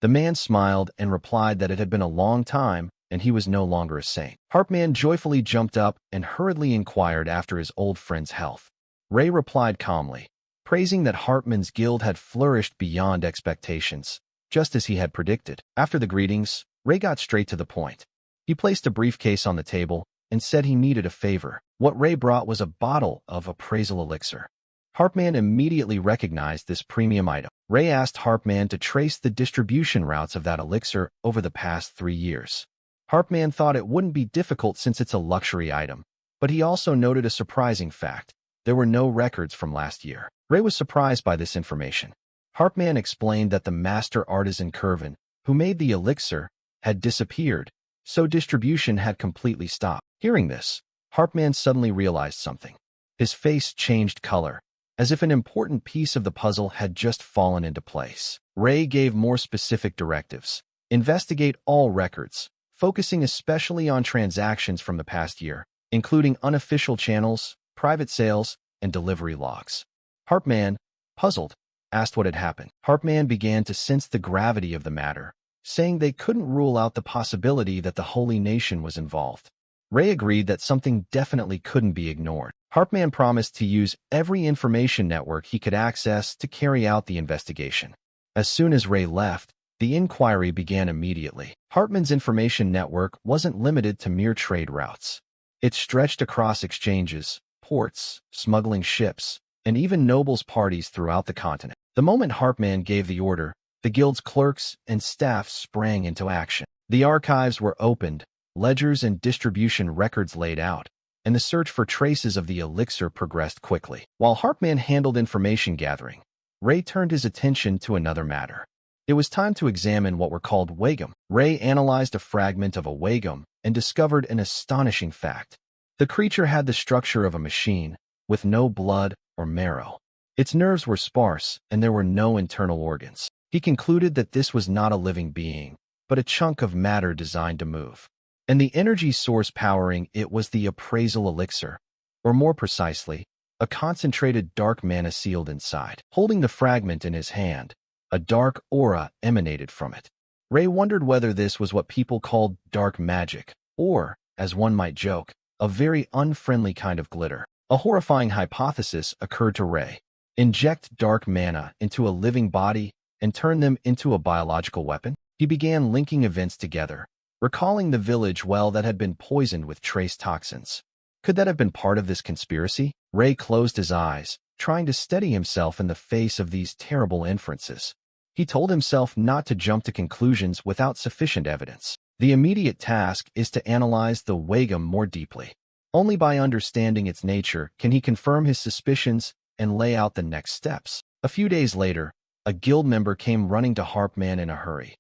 The man smiled and replied that it had been a long time and he was no longer a saint. Harpman joyfully jumped up and hurriedly inquired after his old friend's health. Ray replied calmly, praising that Harpman's guild had flourished beyond expectations, just as he had predicted. After the greetings, Ray got straight to the point. He placed a briefcase on the table and said he needed a favor. What Ray brought was a bottle of appraisal elixir. Harpman immediately recognized this premium item. Ray asked Harpman to trace the distribution routes of that elixir over the past 3 years. Harpman thought it wouldn't be difficult since it's a luxury item, but he also noted a surprising fact. There were no records from last year. Ray was surprised by this information. Harpman explained that the master artisan Curvin, who made the elixir, had disappeared, so distribution had completely stopped. Hearing this, Harpman suddenly realized something. His face changed color, as if an important piece of the puzzle had just fallen into place. Ray gave more specific directives. Investigate all records, focusing especially on transactions from the past year, including unofficial channels, private sales, and delivery logs. Harpman, puzzled, asked what had happened. Harpman began to sense the gravity of the matter, saying they couldn't rule out the possibility that the Holy Nation was involved. Ray agreed that something definitely couldn't be ignored. Harpman promised to use every information network he could access to carry out the investigation. As soon as Ray left, the inquiry began immediately. Hartman's information network wasn't limited to mere trade routes. It stretched across exchanges, ports, smuggling ships, and even nobles' parties throughout the continent. The moment Harpman gave the order, the guild's clerks and staff sprang into action. The archives were opened, ledgers and distribution records laid out, and the search for traces of the elixir progressed quickly. While Harpman handled information gathering, Ray turned his attention to another matter. It was time to examine what were called Wagem. Ray analyzed a fragment of a Wagem and discovered an astonishing fact. The creature had the structure of a machine, with no blood or marrow. Its nerves were sparse, and there were no internal organs. He concluded that this was not a living being, but a chunk of matter designed to move. And the energy source powering it was the appraisal elixir, or more precisely, a concentrated dark mana sealed inside. Holding the fragment in his hand, a dark aura emanated from it. Ray wondered whether this was what people called dark magic, or, as one might joke, a very unfriendly kind of glitter. A horrifying hypothesis occurred to Ray. Inject dark mana into a living body and turn them into a biological weapon? He began linking events together, recalling the village well that had been poisoned with trace toxins. Could that have been part of this conspiracy? Ray closed his eyes, trying to steady himself in the face of these terrible inferences. He told himself not to jump to conclusions without sufficient evidence. The immediate task is to analyze the Wagam more deeply. Only by understanding its nature can he confirm his suspicions and lay out the next steps. A few days later, a guild member came running to Harpman in a hurry.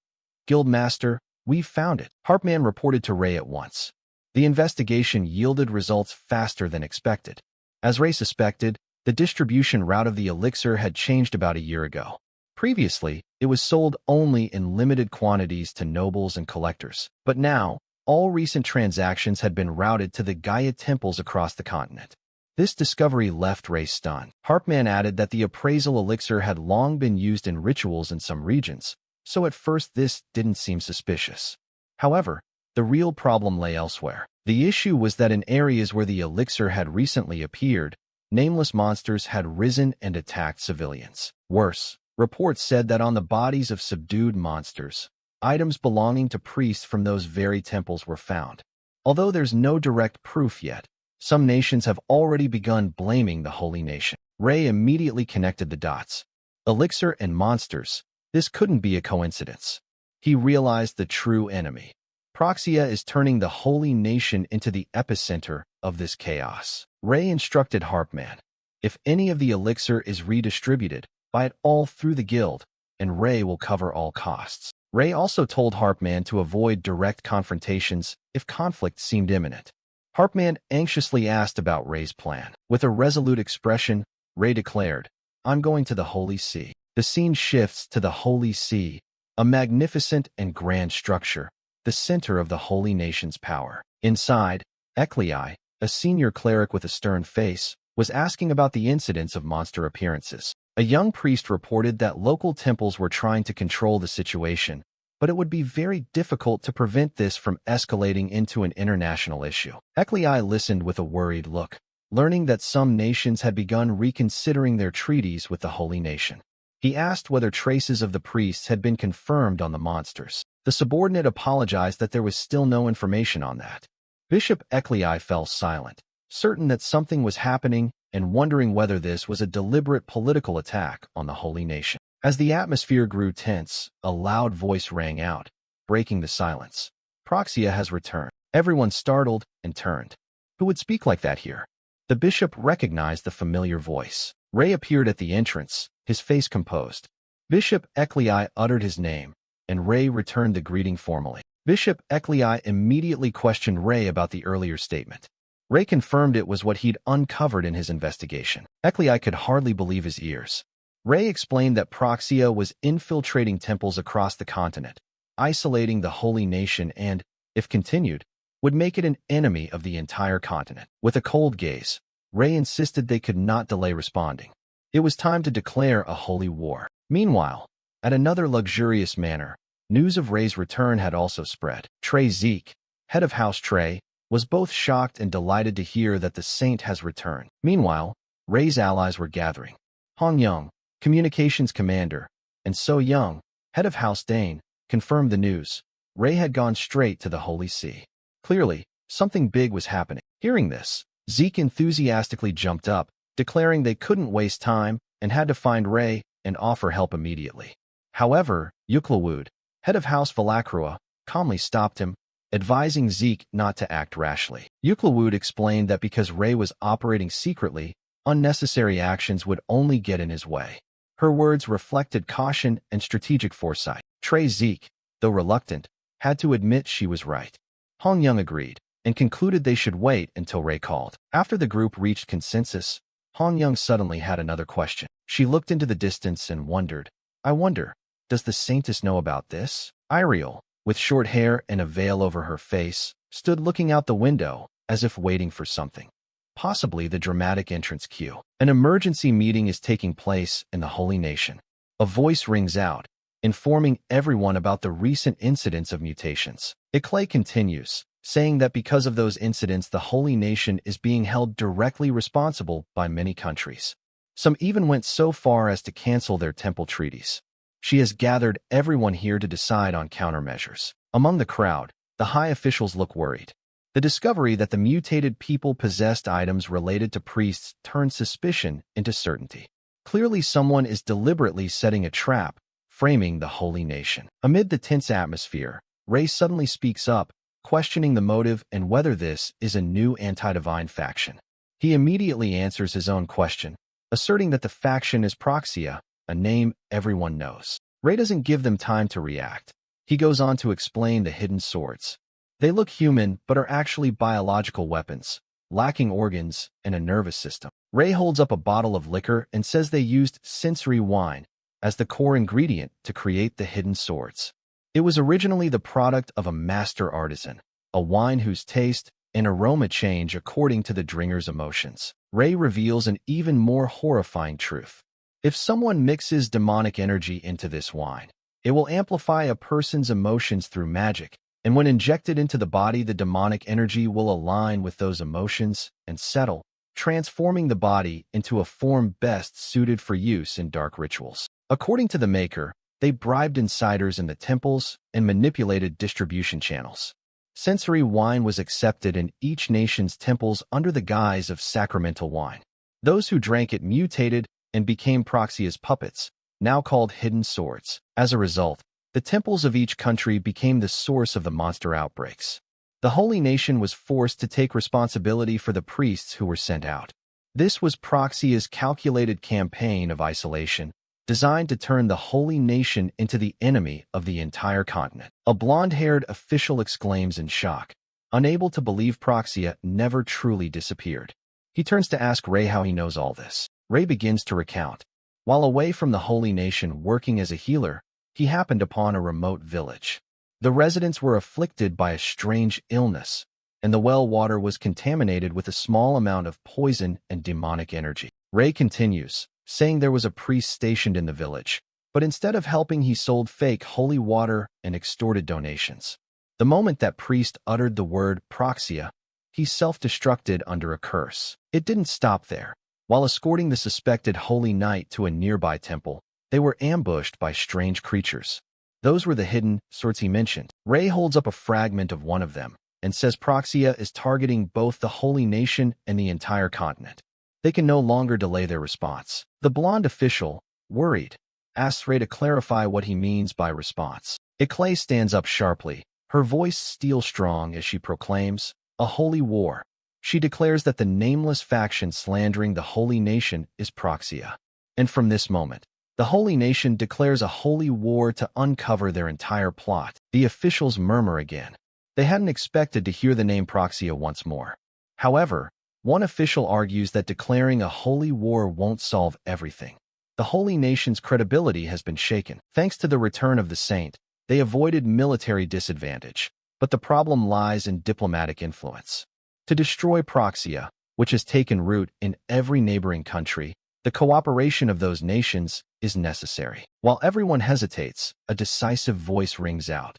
"Guildmaster, we've found it," Harpman reported to Ray at once. The investigation yielded results faster than expected. As Ray suspected, the distribution route of the elixir had changed about a year ago. Previously, it was sold only in limited quantities to nobles and collectors. But now, all recent transactions had been routed to the Gaia temples across the continent. This discovery left Ray stunned. Harpman added that the appraisal elixir had long been used in rituals in some regions, so at first this didn't seem suspicious. However, the real problem lay elsewhere. The issue was that in areas where the elixir had recently appeared, nameless monsters had risen and attacked civilians. Worse, reports said that on the bodies of subdued monsters, items belonging to priests from those very temples were found. Although there's no direct proof yet, some nations have already begun blaming the Holy Nation. Ray immediately connected the dots. Elixir and monsters. This couldn't be a coincidence. He realized the true enemy. Proxia is turning the Holy Nation into the epicenter of this chaos. Ray instructed Harpman, if any of the elixir is redistributed, buy it all through the guild, and Ray will cover all costs. Ray also told Harpman to avoid direct confrontations if conflict seemed imminent. Harpman anxiously asked about Ray's plan. With a resolute expression, Ray declared, "I'm going to the Holy See." The scene shifts to the Holy See, a magnificent and grand structure, the center of the Holy Nation's power. Inside, Eklei, a senior cleric with a stern face, was asking about the incidents of monster appearances. A young priest reported that local temples were trying to control the situation, but it would be very difficult to prevent this from escalating into an international issue. Eklei listened with a worried look, learning that some nations had begun reconsidering their treaties with the Holy Nation. He asked whether traces of the priests had been confirmed on the monsters. The subordinate apologized that there was still no information on that. Bishop Eklei fell silent, certain that something was happening and wondering whether this was a deliberate political attack on the Holy Nation. As the atmosphere grew tense, a loud voice rang out, breaking the silence. "Proxia has returned." Everyone startled and turned. Who would speak like that here? The bishop recognized the familiar voice. Ray appeared at the entrance, his face composed. Bishop Eklei uttered his name, and Ray returned the greeting formally. Bishop Eklei immediately questioned Ray about the earlier statement. Ray confirmed it was what he'd uncovered in his investigation. Eklei could hardly believe his ears. Ray explained that Proxia was infiltrating temples across the continent, isolating the Holy Nation and, if continued, would make it an enemy of the entire continent. With a cold gaze, Ray insisted they could not delay responding. It was time to declare a holy war. Meanwhile, at another luxurious manor, news of Ray's return had also spread. Trey Zeke, head of House Trey, was both shocked and delighted to hear that the saint has returned. Meanwhile, Ray's allies were gathering. Hong Young, communications commander, and So Young, head of House Dane, confirmed the news. Ray had gone straight to the Holy See. Clearly, something big was happening. Hearing this, Zeke enthusiastically jumped up, declaring they couldn't waste time and had to find Ray and offer help immediately. However, Yuklawud, head of House Valacrua, calmly stopped him, advising Zeke not to act rashly. Yuklawud explained that because Ray was operating secretly, unnecessary actions would only get in his way. Her words reflected caution and strategic foresight. Trey Zeke, though reluctant, had to admit she was right. Hong Young agreed, and concluded they should wait until Ray called. After the group reached consensus, Han Young suddenly had another question. She looked into the distance and wondered, I wonder, does the Saintess know about this? Ariel, with short hair and a veil over her face, stood looking out the window, as if waiting for something. Possibly the dramatic entrance cue. An emergency meeting is taking place in the Holy Nation. A voice rings out, informing everyone about the recent incidents of mutations. Clay continues, saying that because of those incidents, the Holy Nation is being held directly responsible by many countries. Some even went so far as to cancel their temple treaties. She has gathered everyone here to decide on countermeasures. Among the crowd, the high officials look worried. The discovery that the mutated people possessed items related to priests turns suspicion into certainty. Clearly, someone is deliberately setting a trap, framing the Holy Nation. Amid the tense atmosphere, Ray suddenly speaks up, questioning the motive and whether this is a new anti-divine faction. He immediately answers his own question, asserting that the faction is Proxia, a name everyone knows. Ray doesn't give them time to react. He goes on to explain the hidden swords. They look human, but are actually biological weapons, lacking organs and a nervous system. Ray holds up a bottle of liquor and says they used sensory wine as the core ingredient to create the hidden swords. It was originally the product of a master artisan, a wine whose taste and aroma change according to the drinker's emotions. Ray reveals an even more horrifying truth. If someone mixes demonic energy into this wine, it will amplify a person's emotions through magic, and when injected into the body, the demonic energy will align with those emotions and settle, transforming the body into a form best suited for use in dark rituals. According to the maker, they bribed insiders in the temples and manipulated distribution channels. Sensory wine was accepted in each nation's temples under the guise of sacramental wine. Those who drank it mutated and became Proxia's puppets, now called hidden swords. As a result, the temples of each country became the source of the monster outbreaks. The Holy Nation was forced to take responsibility for the priests who were sent out. This was Proxia's calculated campaign of isolation, designed to turn the Holy Nation into the enemy of the entire continent. A blonde-haired official exclaims in shock, unable to believe Proxia never truly disappeared. He turns to ask Ray how he knows all this. Ray begins to recount. While away from the Holy Nation working as a healer, he happened upon a remote village. The residents were afflicted by a strange illness, and the well water was contaminated with a small amount of poison and demonic energy. Ray continues, saying there was a priest stationed in the village, but instead of helping, he sold fake holy water and extorted donations. The moment that priest uttered the word Proxia, he self-destructed under a curse. It didn't stop there. While escorting the suspected holy knight to a nearby temple, they were ambushed by strange creatures. Those were the hidden swords he mentioned. Ray holds up a fragment of one of them and says Proxia is targeting both the Holy Nation and the entire continent. They can no longer delay their response. The blonde official, worried, asks Ray to clarify what he means by response. Clay stands up sharply, her voice steel-strong as she proclaims, a holy war. She declares that the nameless faction slandering the Holy Nation is Proxia. And from this moment, the Holy Nation declares a holy war to uncover their entire plot. The officials murmur again. They hadn't expected to hear the name Proxia once more. However, one official argues that declaring a holy war won't solve everything. The Holy Nation's credibility has been shaken. Thanks to the return of the saint, they avoided military disadvantage, but the problem lies in diplomatic influence. To destroy Proxia, which has taken root in every neighboring country, the cooperation of those nations is necessary. While everyone hesitates, a decisive voice rings out.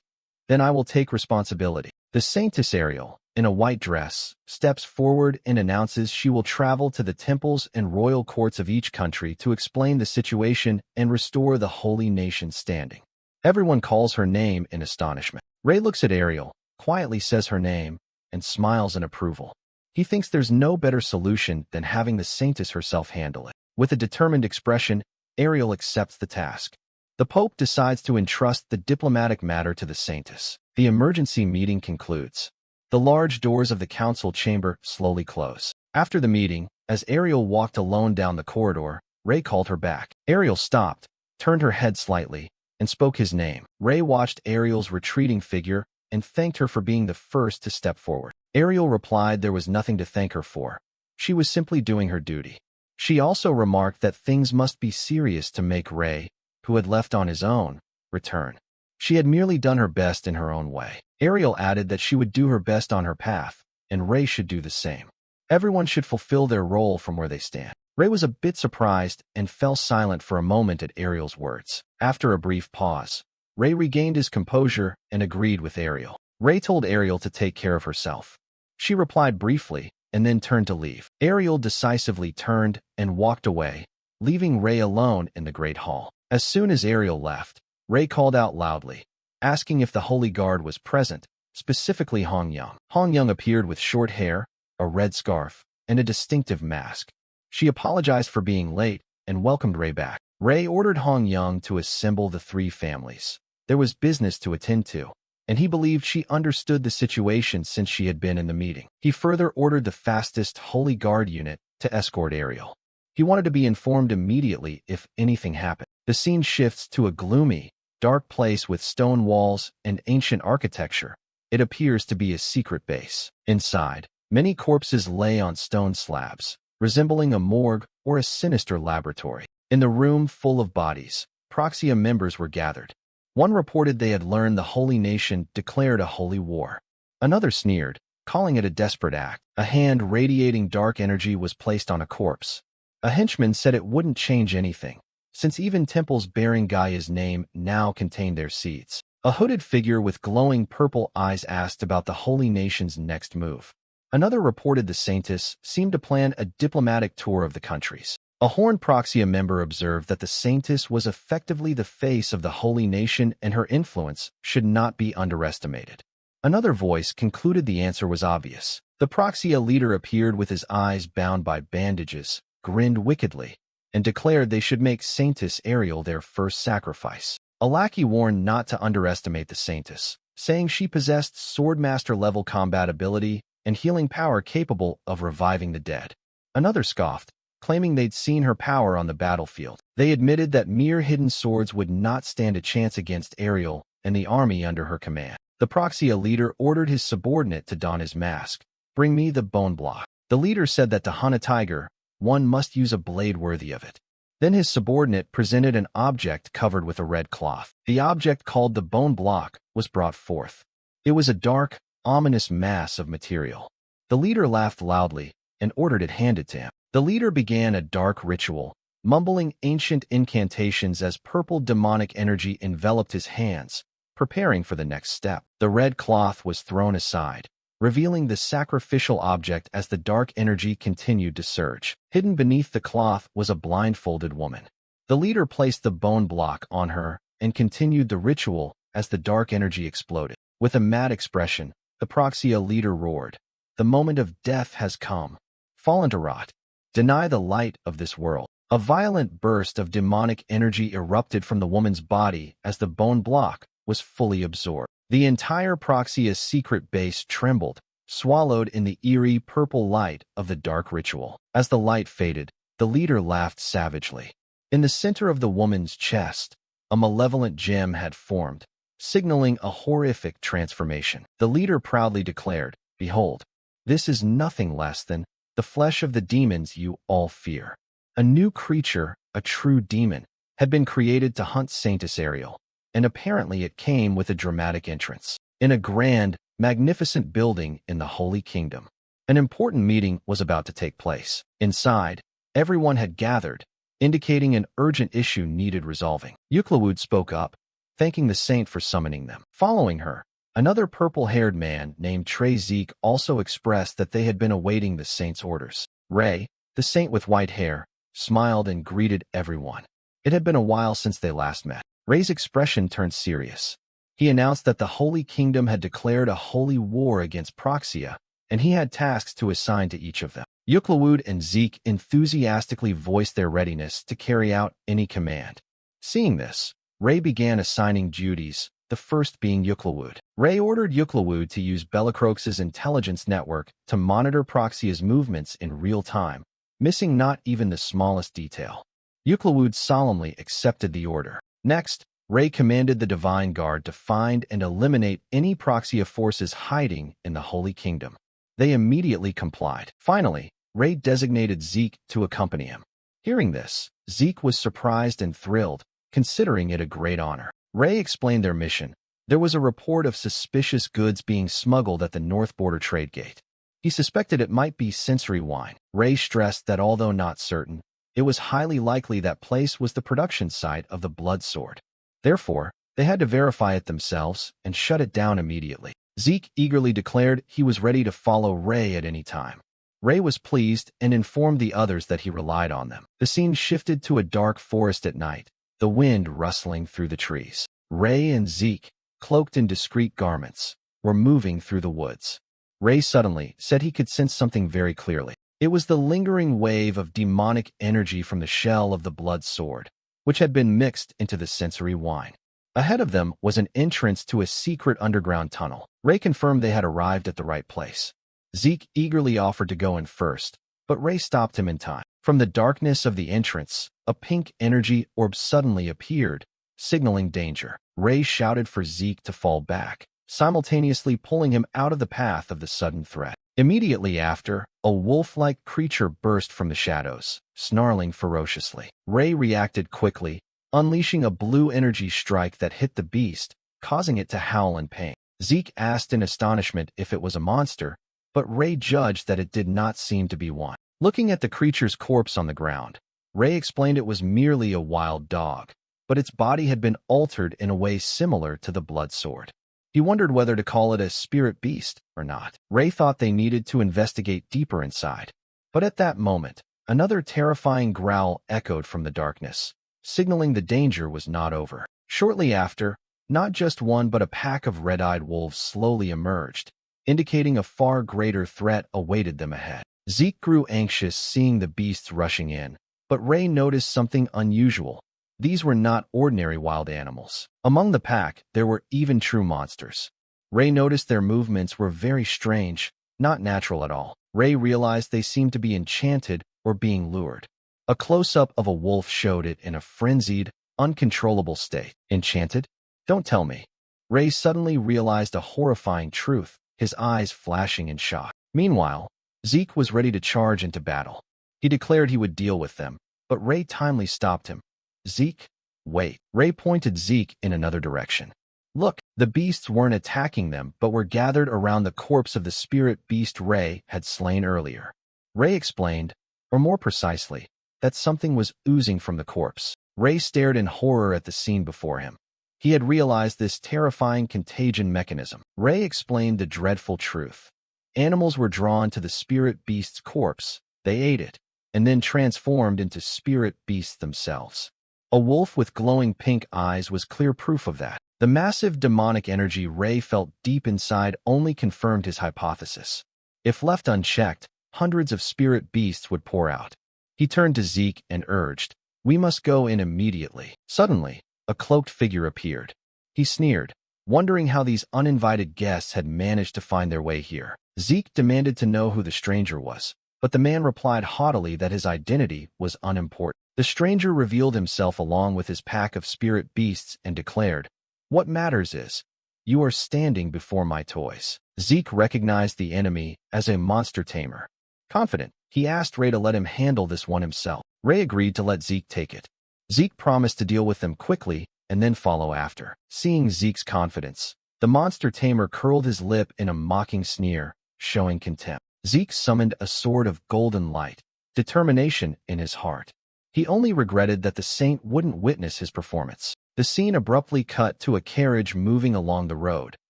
Then I will take responsibility. The Saintess Ariel, in a white dress, steps forward and announces she will travel to the temples and royal courts of each country to explain the situation and restore the Holy Nation's standing. Everyone calls her name in astonishment. Ray looks at Ariel, quietly says her name, and smiles in approval. He thinks there's no better solution than having the Saintess herself handle it. With a determined expression, Ariel accepts the task. The Pope decides to entrust the diplomatic matter to the Saintess. The emergency meeting concludes. The large doors of the council chamber slowly close. After the meeting, as Ariel walked alone down the corridor, Ray called her back. Ariel stopped, turned her head slightly, and spoke his name. Ray watched Ariel's retreating figure and thanked her for being the first to step forward. Ariel replied there was nothing to thank her for. She was simply doing her duty. She also remarked that things must be serious to make Ray, who had left on his own, return. She had merely done her best in her own way. Ariel added that she would do her best on her path, and Ray should do the same. Everyone should fulfill their role from where they stand. Ray was a bit surprised and fell silent for a moment at Ariel's words. After a brief pause, Ray regained his composure and agreed with Ariel. Ray told Ariel to take care of herself. She replied briefly and then turned to leave. Ariel decisively turned and walked away, leaving Ray alone in the Great Hall. As soon as Ariel left, Ray called out loudly, asking if the Holy Guard was present, specifically Hong Young. Hong Young appeared with short hair, a red scarf, and a distinctive mask. She apologized for being late and welcomed Ray back. Ray ordered Hong Young to assemble the three families. There was business to attend to, and he believed she understood the situation since she had been in the meeting. He further ordered the fastest Holy Guard unit to escort Ariel. He wanted to be informed immediately if anything happened. The scene shifts to a gloomy, dark place with stone walls and ancient architecture. It appears to be a secret base. Inside, many corpses lay on stone slabs, resembling a morgue or a sinister laboratory. In the room full of bodies, Proxia members were gathered. One reported they had learned the Holy Nation declared a holy war. Another sneered, calling it a desperate act. A hand radiating dark energy was placed on a corpse. A henchman said it wouldn't change anything, since even temples bearing Gaia's name now contained their seeds. A hooded figure with glowing purple eyes asked about the Holy Nation's next move. Another reported the Saintess seemed to plan a diplomatic tour of the countries. A Horn Proxia member observed that the Saintess was effectively the face of the Holy Nation and her influence should not be underestimated. Another voice concluded the answer was obvious. The Proxia leader appeared with his eyes bound by bandages, grinned wickedly, and declared they should make Saintess Ariel their first sacrifice. A lackey warned not to underestimate the Saintess, saying she possessed Swordmaster-level combat ability and healing power capable of reviving the dead. Another scoffed, claiming they'd seen her power on the battlefield. They admitted that mere hidden swords would not stand a chance against Ariel and the army under her command. The Proxia leader ordered his subordinate to don his mask. "Bring me the bone block." The leader said that to hunt a tiger, one must use a blade worthy of it. Then his subordinate presented an object covered with a red cloth. The object, called the bone block, was brought forth. It was a dark, ominous mass of material. The leader laughed loudly and ordered it handed to him. The leader began a dark ritual, mumbling ancient incantations as purple demonic energy enveloped his hands, preparing for the next step. The red cloth was thrown aside, revealing the sacrificial object as the dark energy continued to surge. Hidden beneath the cloth was a blindfolded woman. The leader placed the bone block on her and continued the ritual as the dark energy exploded. With a mad expression, the Proxia leader roared, "The moment of death has come. Fall into rot. Deny the light of this world." A violent burst of demonic energy erupted from the woman's body as the bone block was fully absorbed. The entire Proxia's secret base trembled, swallowed in the eerie purple light of the dark ritual. As the light faded, the leader laughed savagely. In the center of the woman's chest, a malevolent gem had formed, signaling a horrific transformation. The leader proudly declared, "Behold, this is nothing less than the flesh of the demons you all fear." A new creature, a true demon, had been created to hunt Saintess Ariel, and apparently it came with a dramatic entrance. In a grand, magnificent building in the Holy Kingdom, an important meeting was about to take place. Inside, everyone had gathered, indicating an urgent issue needed resolving. Euclid spoke up, thanking the saint for summoning them. Following her, another purple-haired man named Trey Zeke also expressed that they had been awaiting the saint's orders. Ray, the saint with white hair, smiled and greeted everyone. It had been a while since they last met. Ray's expression turned serious. He announced that the Holy Kingdom had declared a holy war against Proxia, and he had tasks to assign to each of them. Euclid and Zeke enthusiastically voiced their readiness to carry out any command. Seeing this, Ray began assigning duties, the first being Euclid. Ray ordered Euclid to use Bellicrox's intelligence network to monitor Proxia's movements in real time, missing not even the smallest detail. Euclid solemnly accepted the order. Next, Ray commanded the Divine Guard to find and eliminate any Proxia forces hiding in the Holy Kingdom. They immediately complied. Finally, Ray designated Zeke to accompany him. Hearing this, Zeke was surprised and thrilled, considering it a great honor. Ray explained their mission. There was a report of suspicious goods being smuggled at the North Border Trade Gate. He suspected it might be sensory wine. Ray stressed that although not certain, it was highly likely that place was the production site of the Blood Sword. Therefore, they had to verify it themselves and shut it down immediately. Zeke eagerly declared he was ready to follow Ray at any time. Ray was pleased and informed the others that he relied on them. The scene shifted to a dark forest at night, the wind rustling through the trees. Ray and Zeke, cloaked in discreet garments, were moving through the woods. Ray suddenly said he could sense something very clearly. It was the lingering wave of demonic energy from the shell of the Blood Sword, which had been mixed into the sensory wine. Ahead of them was an entrance to a secret underground tunnel. Ray confirmed they had arrived at the right place. Zeke eagerly offered to go in first, but Ray stopped him in time. From the darkness of the entrance, a pink energy orb suddenly appeared, signaling danger. Ray shouted for Zeke to fall back, simultaneously pulling him out of the path of the sudden threat. Immediately after, a wolf-like creature burst from the shadows, snarling ferociously. Ray reacted quickly, unleashing a blue energy strike that hit the beast, causing it to howl in pain. Zeke asked in astonishment if it was a monster, but Ray judged that it did not seem to be one. Looking at the creature's corpse on the ground, Ray explained it was merely a wild dog, but its body had been altered in a way similar to the Blood Sword. He wondered whether to call it a spirit beast or not. Ray thought they needed to investigate deeper inside. But at that moment, another terrifying growl echoed from the darkness, signaling the danger was not over. Shortly after, not just one but a pack of red-eyed wolves slowly emerged, indicating a far greater threat awaited them ahead. Zeke grew anxious seeing the beasts rushing in, but Ray noticed something unusual. These were not ordinary wild animals. Among the pack, there were even true monsters. Ray noticed their movements were very strange, not natural at all. Ray realized they seemed to be enchanted or being lured. A close-up of a wolf showed it in a frenzied, uncontrollable state. Enchanted? Don't tell me. Ray suddenly realized a horrifying truth, his eyes flashing in shock. Meanwhile, Zeke was ready to charge into battle. He declared he would deal with them, but Ray timely stopped him. Zeke, wait. Ray pointed Zeke in another direction. Look, the beasts weren't attacking them but were gathered around the corpse of the spirit beast Ray had slain earlier. Ray explained, or more precisely, that something was oozing from the corpse. Ray stared in horror at the scene before him. He had realized this terrifying contagion mechanism. Ray explained the dreadful truth. Animals were drawn to the spirit beast's corpse, they ate it, and then transformed into spirit beasts themselves. A wolf with glowing pink eyes was clear proof of that. The massive demonic energy Ray felt deep inside only confirmed his hypothesis. If left unchecked, hundreds of spirit beasts would pour out. He turned to Zeke and urged, "We must go in immediately." Suddenly, a cloaked figure appeared. He sneered, wondering how these uninvited guests had managed to find their way here. Zeke demanded to know who the stranger was, but the man replied haughtily that his identity was unimportant. The stranger revealed himself along with his pack of spirit beasts and declared, "What matters is, you are standing before my toys." Zeke recognized the enemy as a monster tamer. Confident, he asked Ray to let him handle this one himself. Ray agreed to let Zeke take it. Zeke promised to deal with them quickly and then follow after. Seeing Zeke's confidence, the monster tamer curled his lip in a mocking sneer, showing contempt. Zeke summoned a sword of golden light, determination in his heart. He only regretted that the saint wouldn't witness his performance. The scene abruptly cut to a carriage moving along the road,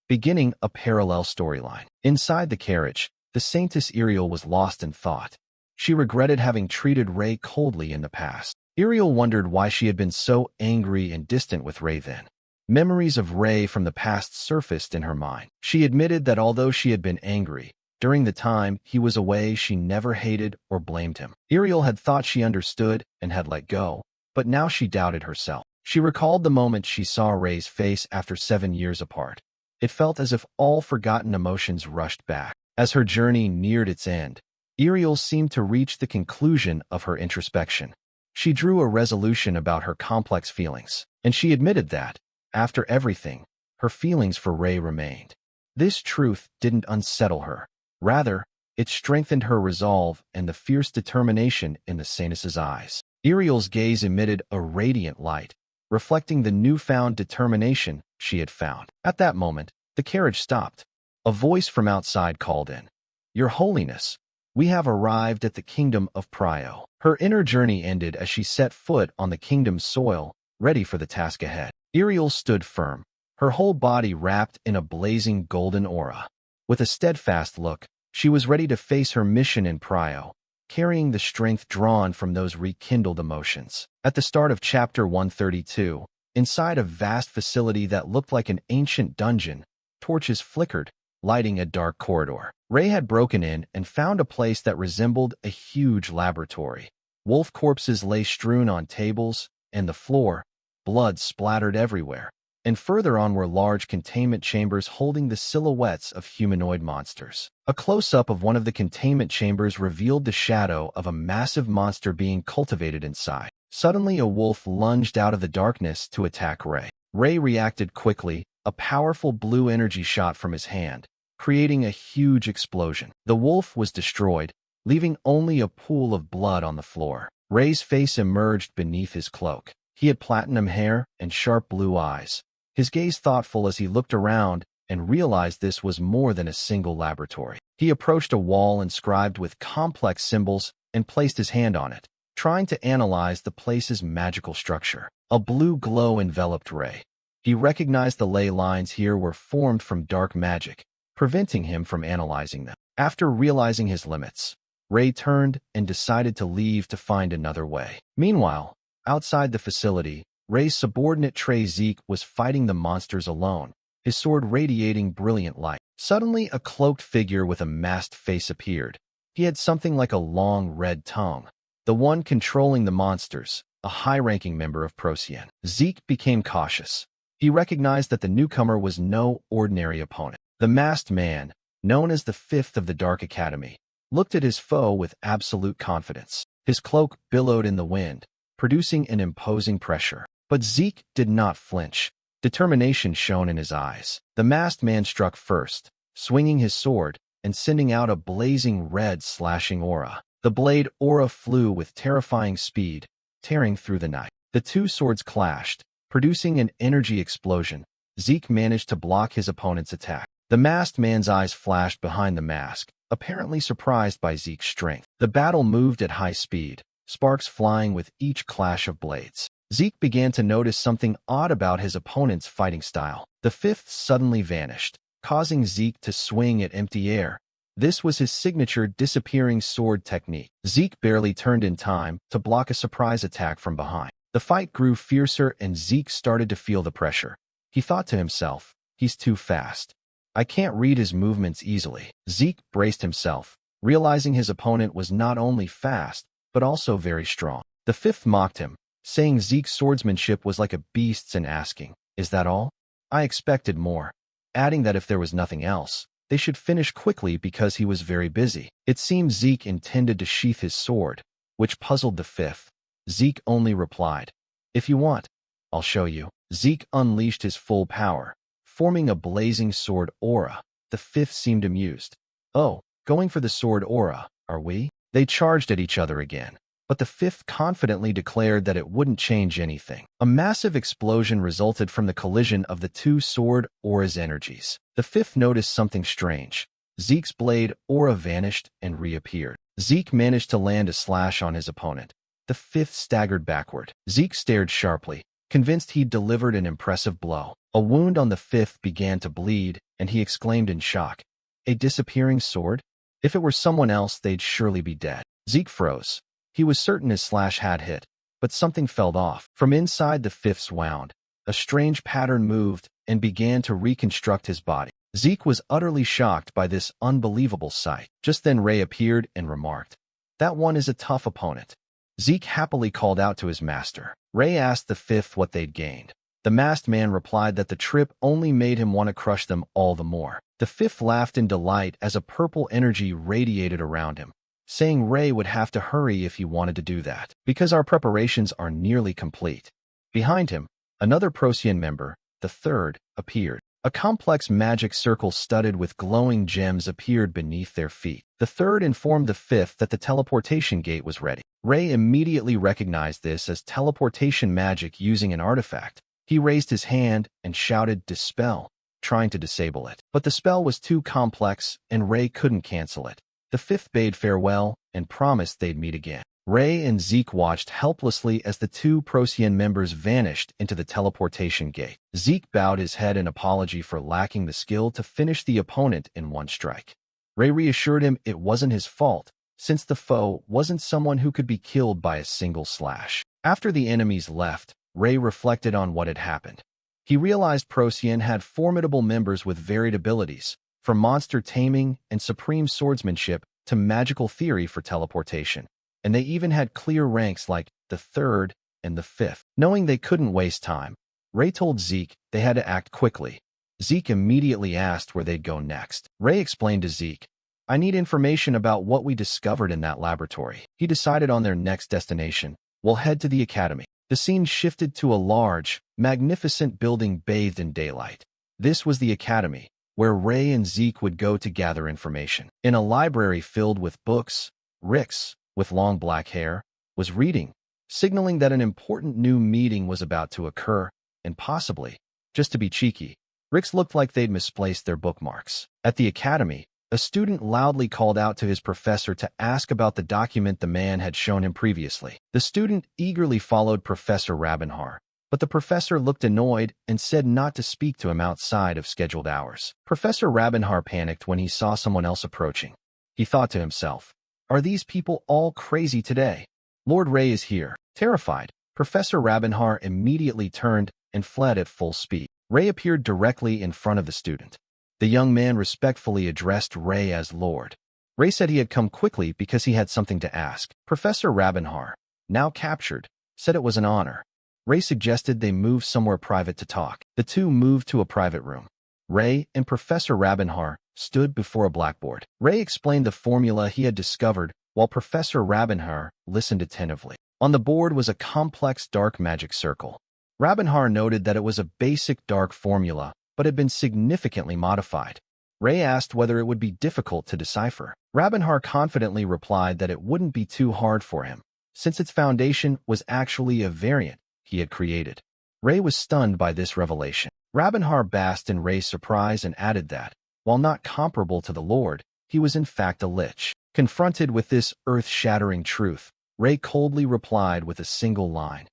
beginning a parallel storyline. Inside the carriage, the Saintess Iriel was lost in thought. She regretted having treated Ray coldly in the past. Iriel wondered why she had been so angry and distant with Ray then. Memories of Ray from the past surfaced in her mind. She admitted that although she had been angry, during the time he was away she never hated or blamed him. Iriel had thought she understood and had let go, but now she doubted herself. She recalled the moment she saw Ray's face after 7 years apart. It felt as if all forgotten emotions rushed back. As her journey neared its end, Iriel seemed to reach the conclusion of her introspection. She drew a resolution about her complex feelings, and she admitted that, after everything, her feelings for Ray remained. This truth didn't unsettle her. Rather, It strengthened her resolve and the fierce determination in the Sanus's eyes. Ariel's gaze emitted a radiant light, reflecting the newfound determination she had found. At that moment, the carriage stopped. A voice from outside called in. "Your Holiness, we have arrived at the kingdom of Prio." Her inner journey ended as she set foot on the kingdom's soil, ready for the task ahead. Ariel stood firm, her whole body wrapped in a blazing golden aura. With a steadfast look, she was ready to face her mission in Prio, carrying the strength drawn from those rekindled emotions. At the start of Chapter 132, inside a vast facility that looked like an ancient dungeon, torches flickered, lighting a dark corridor. Ray had broken in and found a place that resembled a huge laboratory. Wolf corpses lay strewn on tables and the floor, blood splattered everywhere. And further on were large containment chambers holding the silhouettes of humanoid monsters. A close-up of one of the containment chambers revealed the shadow of a massive monster being cultivated inside. Suddenly, a wolf lunged out of the darkness to attack Ray. Ray reacted quickly, a powerful blue energy shot from his hand, creating a huge explosion. The wolf was destroyed, leaving only a pool of blood on the floor. Ray's face emerged beneath his cloak. He had platinum hair and sharp blue eyes, his gaze thoughtful as he looked around and realized this was more than a single laboratory. He approached a wall inscribed with complex symbols and placed his hand on it, trying to analyze the place's magical structure. A blue glow enveloped Ray. He recognized the ley lines here were formed from dark magic, preventing him from analyzing them. After realizing his limits, Ray turned and decided to leave to find another way. Meanwhile, outside the facility, Ray's subordinate Trey Zeke was fighting the monsters alone, his sword radiating brilliant light. Suddenly, a cloaked figure with a masked face appeared. He had something like a long red tongue. The one controlling the monsters, a high-ranking member of Procyon. Zeke became cautious. He recognized that the newcomer was no ordinary opponent. The masked man, known as the Fifth of the Dark Academy, looked at his foe with absolute confidence. His cloak billowed in the wind, producing an imposing pressure. But Zeke did not flinch. Determination shone in his eyes. The masked man struck first, swinging his sword and sending out a blazing red slashing aura. The blade aura flew with terrifying speed, tearing through the night. The two swords clashed, producing an energy explosion. Zeke managed to block his opponent's attack. The masked man's eyes flashed behind the mask, apparently surprised by Zeke's strength. The battle moved at high speed, sparks flying with each clash of blades. Zeke began to notice something odd about his opponent's fighting style. The fifth suddenly vanished, causing Zeke to swing at empty air. This was his signature disappearing sword technique. Zeke barely turned in time to block a surprise attack from behind. The fight grew fiercer and Zeke started to feel the pressure. He thought to himself, "He's too fast. I can't read his movements easily." Zeke braced himself, realizing his opponent was not only fast, but also very strong. The fifth mocked him, saying Zeke's swordsmanship was like a beast's and asking, "Is that all?" "I expected more," adding that if there was nothing else, they should finish quickly because he was very busy. It seemed Zeke intended to sheath his sword, which puzzled the fifth. Zeke only replied, "If you want, I'll show you." Zeke unleashed his full power, forming a blazing sword aura. The fifth seemed amused. "Oh, going for the sword aura, are we?" They charged at each other again, but the fifth confidently declared that it wouldn't change anything. A massive explosion resulted from the collision of the two sword aura's energies. The fifth noticed something strange. Zeke's blade aura vanished and reappeared. Zeke managed to land a slash on his opponent. The fifth staggered backward. Zeke stared sharply, convinced he'd delivered an impressive blow. A wound on the fifth began to bleed, and he exclaimed in shock, "A disappearing sword? If it were someone else, they'd surely be dead." Zeke froze. He was certain his slash had hit, but something fell off. From inside the fifth's wound, a strange pattern moved and began to reconstruct his body. Zeke was utterly shocked by this unbelievable sight. Just then Ray appeared and remarked, "That one is a tough opponent." Zeke happily called out to his master. Ray asked the fifth what they'd gained. The masked man replied that the trip only made him want to crush them all the more. The fifth laughed in delight as a purple energy radiated around him, saying Ray would have to hurry if he wanted to do that, because our preparations are nearly complete. Behind him, another Procyon member, the third, appeared. A complex magic circle studded with glowing gems appeared beneath their feet. The third informed the fifth that the teleportation gate was ready. Ray immediately recognized this as teleportation magic using an artifact. He raised his hand and shouted, "Dispel," trying to disable it. But the spell was too complex, and Ray couldn't cancel it. The fifth bade farewell and promised they'd meet again. Ray and Zeke watched helplessly as the two Procyon members vanished into the teleportation gate. Zeke bowed his head in apology for lacking the skill to finish the opponent in one strike. Ray reassured him it wasn't his fault, since the foe wasn't someone who could be killed by a single slash. After the enemies left, Ray reflected on what had happened. He realized Procyon had formidable members with varied abilities, from monster taming and supreme swordsmanship to magical theory for teleportation. And they even had clear ranks like the third and the fifth. Knowing they couldn't waste time, Ray told Zeke they had to act quickly. Zeke immediately asked where they'd go next. Ray explained to Zeke, "I need information about what we discovered in that laboratory." He decided on their next destination. "We'll head to the academy." The scene shifted to a large, magnificent building bathed in daylight. This was the academy, where Ray and Zeke would go to gather information. In a library filled with books, Rix, with long black hair, was reading, signaling that an important new meeting was about to occur, and possibly, just to be cheeky, Rix looked like they'd misplaced their bookmarks. At the academy, a student loudly called out to his professor to ask about the document the man had shown him previously. The student eagerly followed Professor Rabenhar, but the professor looked annoyed and said not to speak to him outside of scheduled hours. Professor Rabenhar panicked when he saw someone else approaching. He thought to himself, "Are these people all crazy today? Lord Ray is here." Terrified, Professor Rabenhar immediately turned and fled at full speed. Ray appeared directly in front of the student. The young man respectfully addressed Ray as Lord. Ray said he had come quickly because he had something to ask. Professor Rabenhar, now captured, said it was an honor. Ray suggested they move somewhere private to talk. The two moved to a private room. Ray and Professor Rabenhar stood before a blackboard. Ray explained the formula he had discovered while Professor Rabenhar listened attentively. On the board was a complex dark magic circle. Rabenhar noted that it was a basic dark formula, but had been significantly modified. Ray asked whether it would be difficult to decipher. Rabenhar confidently replied that it wouldn't be too hard for him, since its foundation was actually a variant he had created. Ray was stunned by this revelation. Rabenhar basked in Ray's surprise and added that, while not comparable to the Lord, he was in fact a lich. Confronted with this earth-shattering truth, Ray coldly replied with a single line,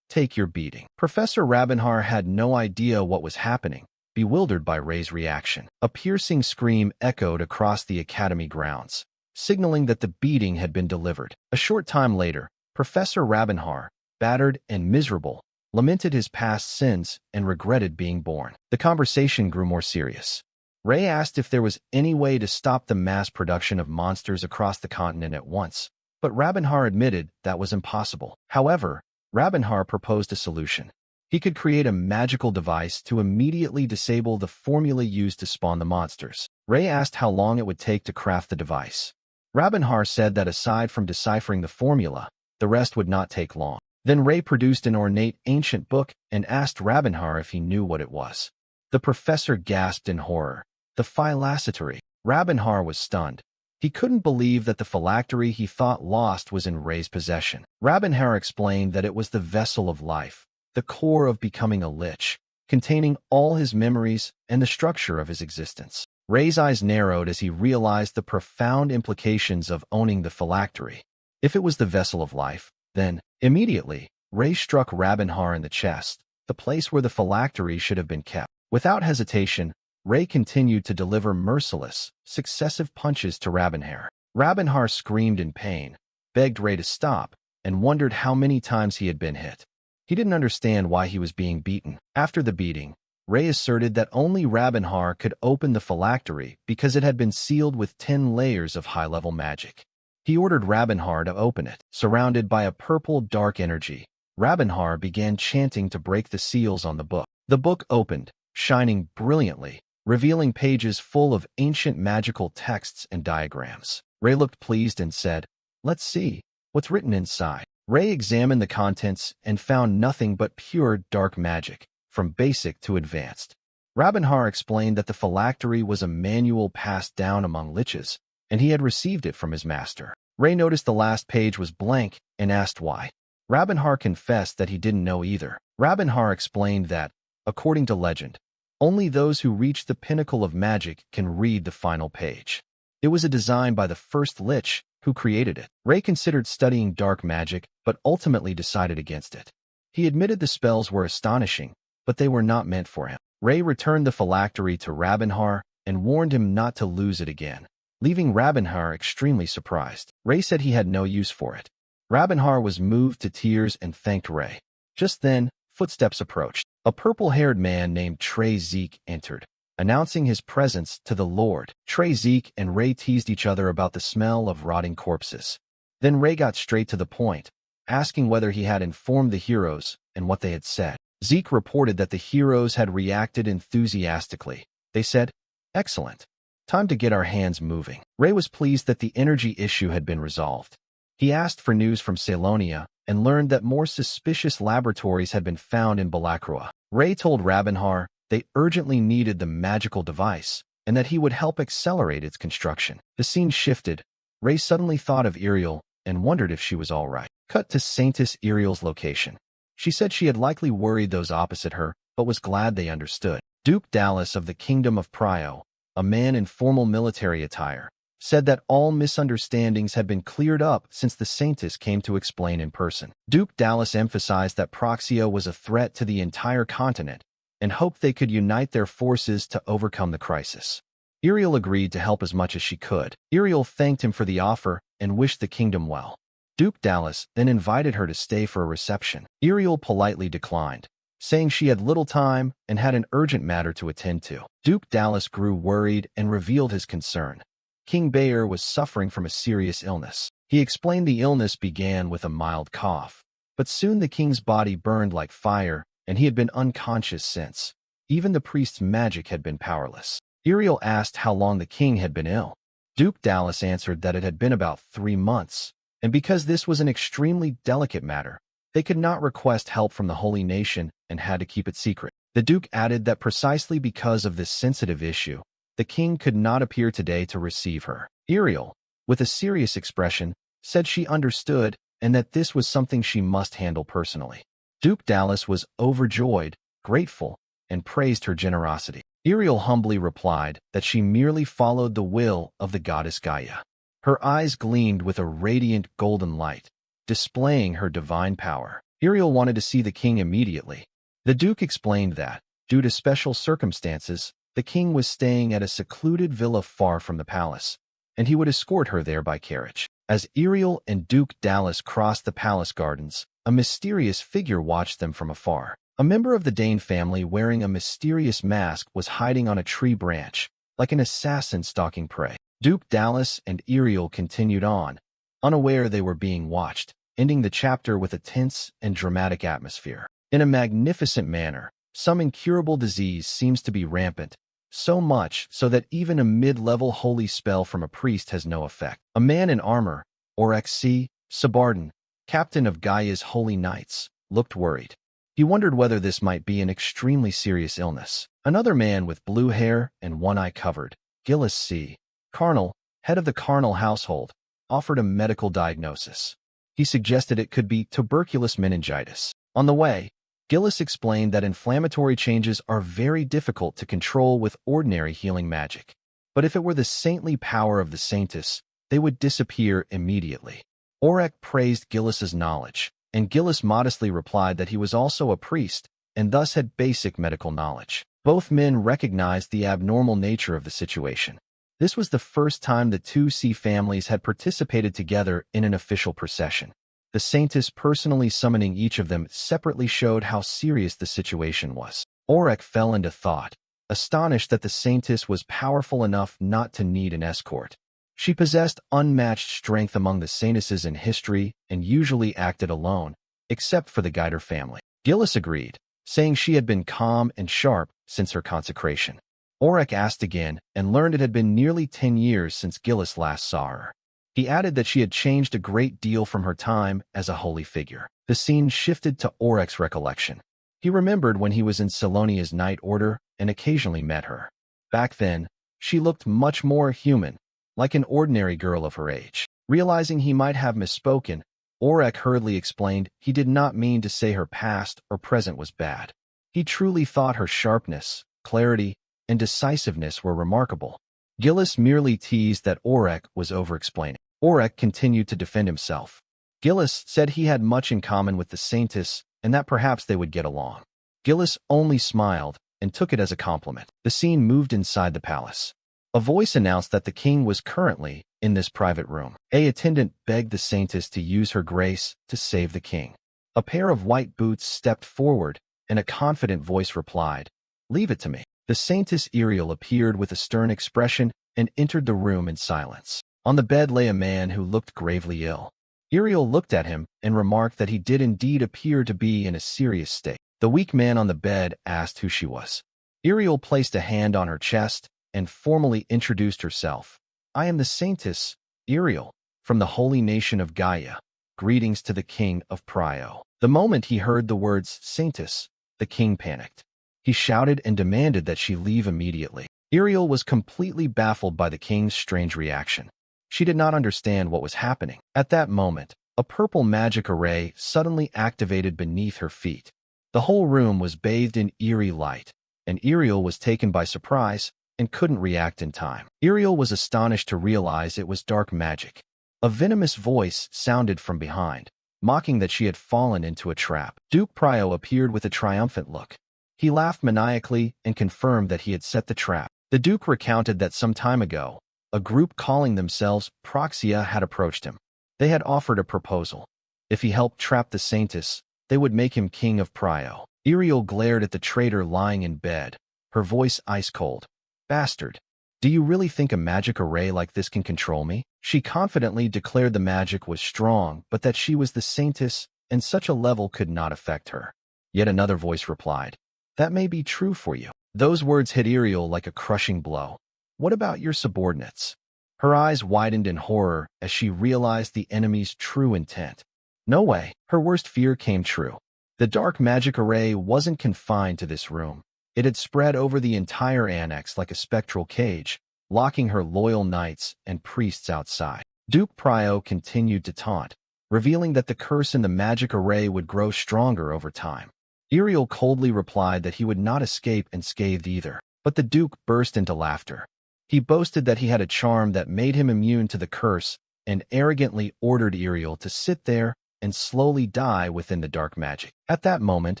"Take your beating." Professor Rabenhar had no idea what was happening, bewildered by Ray's reaction. A piercing scream echoed across the academy grounds, signaling that the beating had been delivered. A short time later, Professor Rabenhar, battered and miserable, lamented his past sins and regretted being born. The conversation grew more serious. Ray asked if there was any way to stop the mass production of monsters across the continent at once, but Rabenhar admitted that was impossible. However, Rabenhar proposed a solution. He could create a magical device to immediately disable the formula used to spawn the monsters. Ray asked how long it would take to craft the device. Rabenhar said that aside from deciphering the formula, the rest would not take long. Then Ray produced an ornate ancient book and asked Rabenhar if he knew what it was. The professor gasped in horror. The phylactery. Rabenhar was stunned. He couldn't believe that the phylactery he thought lost was in Ray's possession. Rabenhar explained that it was the vessel of life, the core of becoming a lich, containing all his memories and the structure of his existence. Ray's eyes narrowed as he realized the profound implications of owning the phylactery. If it was the vessel of life, then, immediately, Ray struck Rabenhar in the chest, the place where the phylactery should have been kept. Without hesitation, Ray continued to deliver merciless, successive punches to Rabenhar. Rabenhar screamed in pain, begged Ray to stop, and wondered how many times he had been hit. He didn't understand why he was being beaten. After the beating, Ray asserted that only Rabenhar could open the phylactery because it had been sealed with 10 layers of high-level magic. He ordered Rabenhar to open it. Surrounded by a purple dark energy, Rabenhar began chanting to break the seals on the book. The book opened, shining brilliantly, revealing pages full of ancient magical texts and diagrams. Ray looked pleased and said, "Let's see what's written inside." Ray examined the contents and found nothing but pure dark magic, from basic to advanced. Rabenhar explained that the phylactery was a manual passed down among liches, and he had received it from his master. Ray noticed the last page was blank and asked why. Rabenhar confessed that he didn't know either. Rabenhar explained that, according to legend, only those who reach the pinnacle of magic can read the final page. It was a design by the first lich who created it. Ray considered studying dark magic, but ultimately decided against it. He admitted the spells were astonishing, but they were not meant for him. Ray returned the phylactery to Rabenhar and warned him not to lose it again, leaving Rabenhar extremely surprised. Ray said he had no use for it. Rabenhar was moved to tears and thanked Ray. Just then, footsteps approached. A purple-haired man named Trey Zeke entered, announcing his presence to the Lord. Trey Zeke and Ray teased each other about the smell of rotting corpses. Then Ray got straight to the point, asking whether he had informed the heroes and what they had said. Zeke reported that the heroes had reacted enthusiastically. They said, "Excellent. Time to get our hands moving." Ray was pleased that the energy issue had been resolved. He asked for news from Ceylonia and learned that more suspicious laboratories had been found in Balakrua. Ray told Rabenhar they urgently needed the magical device and that he would help accelerate its construction. The scene shifted. Ray suddenly thought of Iriel and wondered if she was all right. Cut to Saintess Iriel's location. She said she had likely worried those opposite her, but was glad they understood. Duke Dallas of the Kingdom of Prio, a man in formal military attire, said that all misunderstandings had been cleared up since the Saintess came to explain in person. Duke Dallas emphasized that Proxio was a threat to the entire continent and hoped they could unite their forces to overcome the crisis. Iriel agreed to help as much as she could. Iriel thanked him for the offer and wished the kingdom well. Duke Dallas then invited her to stay for a reception. Iriel politely declined, saying she had little time and had an urgent matter to attend to. Duke Dallas grew worried and revealed his concern. King Bayer was suffering from a serious illness. He explained the illness began with a mild cough, but soon the king's body burned like fire, and he had been unconscious since. Even the priest's magic had been powerless. Iriel asked how long the king had been ill. Duke Dallas answered that it had been about 3 months, and because this was an extremely delicate matter, they could not request help from the Holy Nation and had to keep it secret. The Duke added that precisely because of this sensitive issue, the king could not appear today to receive her. Iriel, with a serious expression, said she understood and that this was something she must handle personally. Duke Dallas was overjoyed, grateful, and praised her generosity. Iriel humbly replied that she merely followed the will of the goddess Gaia. Her eyes gleamed with a radiant golden light, displaying her divine power. Iriel wanted to see the king immediately. The Duke explained that, due to special circumstances, the king was staying at a secluded villa far from the palace, and he would escort her there by carriage. As Iriel and Duke Dallas crossed the palace gardens, a mysterious figure watched them from afar. A member of the Dane family wearing a mysterious mask was hiding on a tree branch, like an assassin stalking prey. Duke Dallas and Iriel continued on, unaware they were being watched, ending the chapter with a tense and dramatic atmosphere. In a magnificent manner, some incurable disease seems to be rampant, so much so that even a mid-level holy spell from a priest has no effect. A man in armor, Orex C. Sabarden, captain of Gaia's Holy Knights, looked worried. He wondered whether this might be an extremely serious illness. Another man with blue hair and one eye covered, Gillis C. Carnal, head of the Carnal household, offered a medical diagnosis. He suggested it could be tuberculous meningitis. On the way, Gillis explained that inflammatory changes are very difficult to control with ordinary healing magic. But if it were the saintly power of the Saintess, they would disappear immediately. Orek praised Gillis's knowledge, and Gillis modestly replied that he was also a priest and thus had basic medical knowledge. Both men recognized the abnormal nature of the situation. This was the first time the two sea families had participated together in an official procession. The Saintess personally summoning each of them separately showed how serious the situation was. Orek fell into thought, astonished that the Saintess was powerful enough not to need an escort. She possessed unmatched strength among the Saintesses in history and usually acted alone, except for the Guider family. Gillis agreed, saying she had been calm and sharp since her consecration. Orek asked again and learned it had been nearly 10 years since Gillis last saw her. He added that she had changed a great deal from her time as a holy figure. The scene shifted to Orek's recollection. He remembered when he was in Salonia's night order and occasionally met her. Back then, she looked much more human, like an ordinary girl of her age. Realizing he might have misspoken, Orek hurriedly explained he did not mean to say her past or present was bad. He truly thought her sharpness, clarity, and decisiveness were remarkable. Gillis merely teased that Orek was over-explaining. Orek continued to defend himself. Gillis said he had much in common with the Saintess and that perhaps they would get along. Gillis only smiled and took it as a compliment. The scene moved inside the palace. A voice announced that the king was currently in this private room. A attendant begged the Saintess to use her grace to save the king. A pair of white boots stepped forward, and a confident voice replied, "Leave it to me." The Saintess Ariel appeared with a stern expression and entered the room in silence. On the bed lay a man who looked gravely ill. Ariel looked at him and remarked that he did indeed appear to be in a serious state. The weak man on the bed asked who she was. Ariel placed a hand on her chest and formally introduced herself. "I am the Saintess, Ariel, from the holy nation of Gaia. Greetings to the king of Prio." The moment he heard the words Saintess, the king panicked. He shouted and demanded that she leave immediately. Ariel was completely baffled by the king's strange reaction. She did not understand what was happening. At that moment, a purple magic array suddenly activated beneath her feet. The whole room was bathed in eerie light, and Ariel was taken by surprise and couldn't react in time. Ariel was astonished to realize it was dark magic. A venomous voice sounded from behind, mocking that she had fallen into a trap. Duke Prio appeared with a triumphant look. He laughed maniacally and confirmed that he had set the trap. The Duke recounted that some time ago, a group calling themselves Proxia had approached him. They had offered a proposal. If he helped trap the Saintess, they would make him king of Prio. Ariel glared at the traitor lying in bed, her voice ice-cold. "Bastard, do you really think a magic array like this can control me?" She confidently declared the magic was strong, but that she was the Saintess and such a level could not affect her. Yet another voice replied, "That may be true for you." Those words hit Ariel like a crushing blow. "What about your subordinates?" Her eyes widened in horror as she realized the enemy's true intent. No way, her worst fear came true. The dark magic array wasn't confined to this room. It had spread over the entire annex like a spectral cage, locking her loyal knights and priests outside. Duke Prio continued to taunt, revealing that the curse in the magic array would grow stronger over time. Ariel coldly replied that he would not escape unscathed either, but the Duke burst into laughter. He boasted that he had a charm that made him immune to the curse and arrogantly ordered Ariel to sit there and slowly die within the dark magic. At that moment,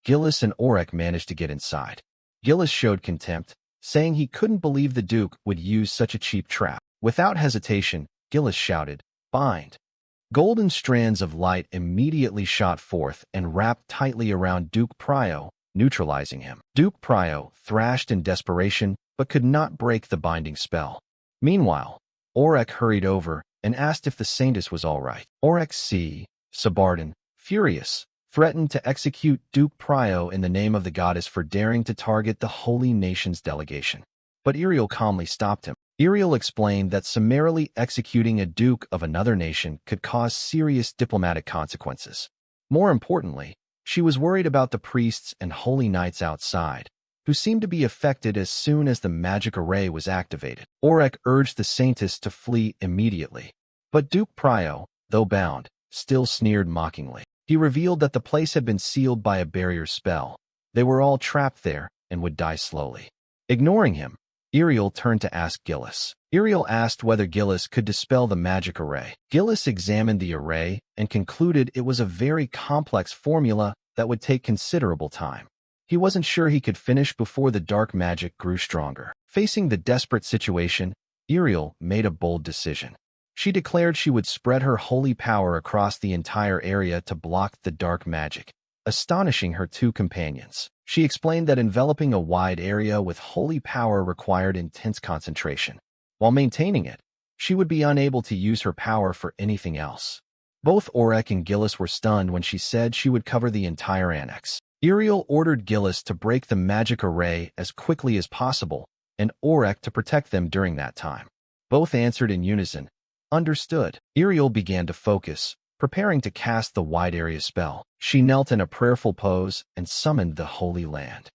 Gillis and Orek managed to get inside. Gillis showed contempt, saying he couldn't believe the Duke would use such a cheap trap. Without hesitation, Gillis shouted, "Bind." Golden strands of light immediately shot forth and wrapped tightly around Duke Prio, neutralizing him. Duke Prio thrashed in desperation but could not break the binding spell. Meanwhile, Orek hurried over and asked if the Saintess was all right. Orek C. Sabardin, furious, threatened to execute Duke Prio in the name of the goddess for daring to target the holy nation's delegation. But Ariel calmly stopped him. Ariel explained that summarily executing a duke of another nation could cause serious diplomatic consequences. More importantly, she was worried about the priests and holy knights outside, who seemed to be affected as soon as the magic array was activated. Orek urged the Saintess to flee immediately. But Duke Prio, though bound, still sneered mockingly. He revealed that the place had been sealed by a barrier spell. They were all trapped there and would die slowly. Ignoring him, Ariel turned to ask Gillis. Ariel asked whether Gillis could dispel the magic array. Gillis examined the array and concluded it was a very complex formula that would take considerable time. He wasn't sure he could finish before the dark magic grew stronger. Facing the desperate situation, Ariel made a bold decision. She declared she would spread her holy power across the entire area to block the dark magic, astonishing her two companions. She explained that enveloping a wide area with holy power required intense concentration. While maintaining it, she would be unable to use her power for anything else. Both Orek and Gillis were stunned when she said she would cover the entire annex. Ariel ordered Gillis to break the magic array as quickly as possible, and Orek to protect them during that time. Both answered in unison, "Understood." Ariel began to focus, preparing to cast the wide area spell. She knelt in a prayerful pose and summoned the Holy Land.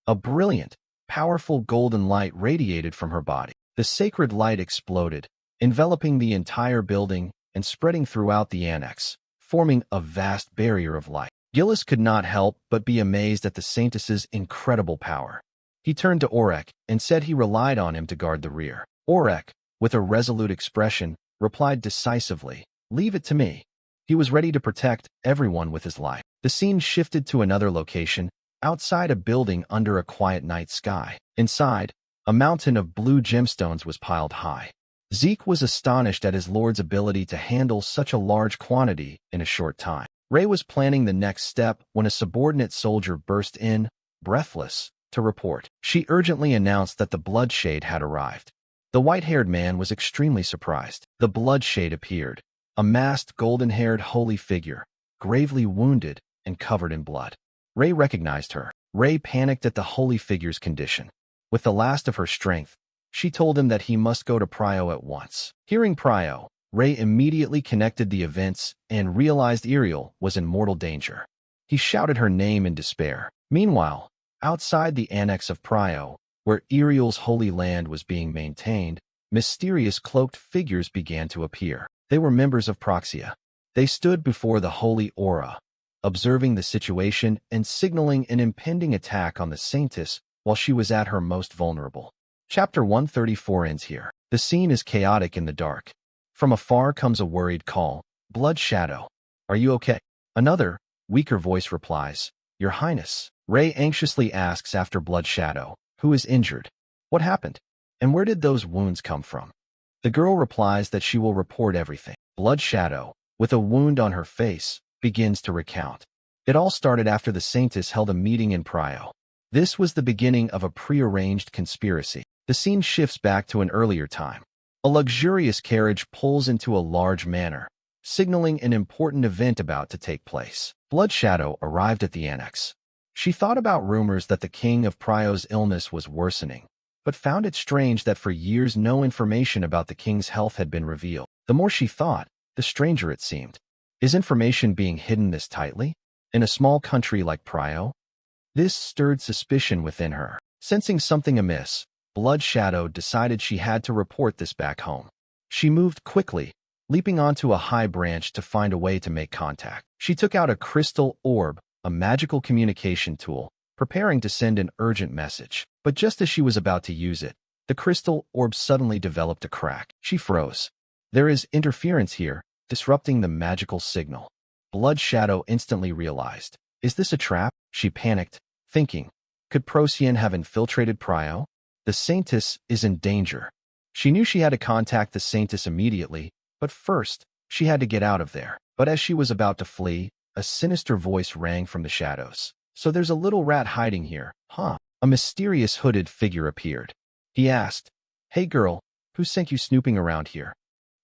A brilliant, powerful golden light radiated from her body. The sacred light exploded, enveloping the entire building and spreading throughout the annex, forming a vast barrier of light. Gillis could not help but be amazed at the Saintess's incredible power. He turned to Orek and said he relied on him to guard the rear. Orek, with a resolute expression, replied decisively, "Leave it to me." He was ready to protect everyone with his life. The scene shifted to another location, outside a building under a quiet night sky. Inside, a mountain of blue gemstones was piled high. Zeke was astonished at his lord's ability to handle such a large quantity in a short time. Ray was planning the next step when a subordinate soldier burst in, breathless, to report. She urgently announced that the Bloodshade had arrived. The white-haired man was extremely surprised. The Bloodshade appeared, a masked, golden-haired holy figure, gravely wounded and covered in blood. Ray recognized her. Ray panicked at the holy figure's condition. With the last of her strength, she told him that he must go to Pryo at once. Hearing Pryo, Ray immediately connected the events and realized Ariel was in mortal danger. He shouted her name in despair. Meanwhile, outside the annex of Pryo, where Ariel's holy land was being maintained, mysterious cloaked figures began to appear. They were members of Proxia. They stood before the holy aura, observing the situation and signaling an impending attack on the Saintess while she was at her most vulnerable. Chapter 134 ends here. The scene is chaotic in the dark. From afar comes a worried call. "Blood Shadow, are you okay?" Another, weaker voice replies, "Your Highness." Ray anxiously asks after Blood Shadow, who is injured. What happened? And where did those wounds come from? The girl replies that she will report everything. Blood Shadow, with a wound on her face, begins to recount. It all started after the Saintess held a meeting in Pryo. This was the beginning of a prearranged conspiracy. The scene shifts back to an earlier time. A luxurious carriage pulls into a large manor, signaling an important event about to take place. Blood Shadow arrived at the annex. She thought about rumors that the king of Pryo's illness was worsening, but found it strange that for years no information about the king's health had been revealed. The more she thought, the stranger it seemed. Is information being hidden this tightly? In a small country like Pryo? This stirred suspicion within her. Sensing something amiss, Blood Shadow decided she had to report this back home. She moved quickly, leaping onto a high branch to find a way to make contact. She took out a crystal orb, a magical communication tool, preparing to send an urgent message. But just as she was about to use it, the crystal orb suddenly developed a crack. She froze. There is interference here, disrupting the magical signal. Blood Shadow instantly realized. Is this a trap? She panicked, thinking, could Procyon have infiltrated Pryo? The Saintess is in danger. She knew she had to contact the Saintess immediately, but first, she had to get out of there. But as she was about to flee, a sinister voice rang from the shadows. So there's a little rat hiding here, huh? A mysterious hooded figure appeared. He asked, "Hey girl, who sent you snooping around here?"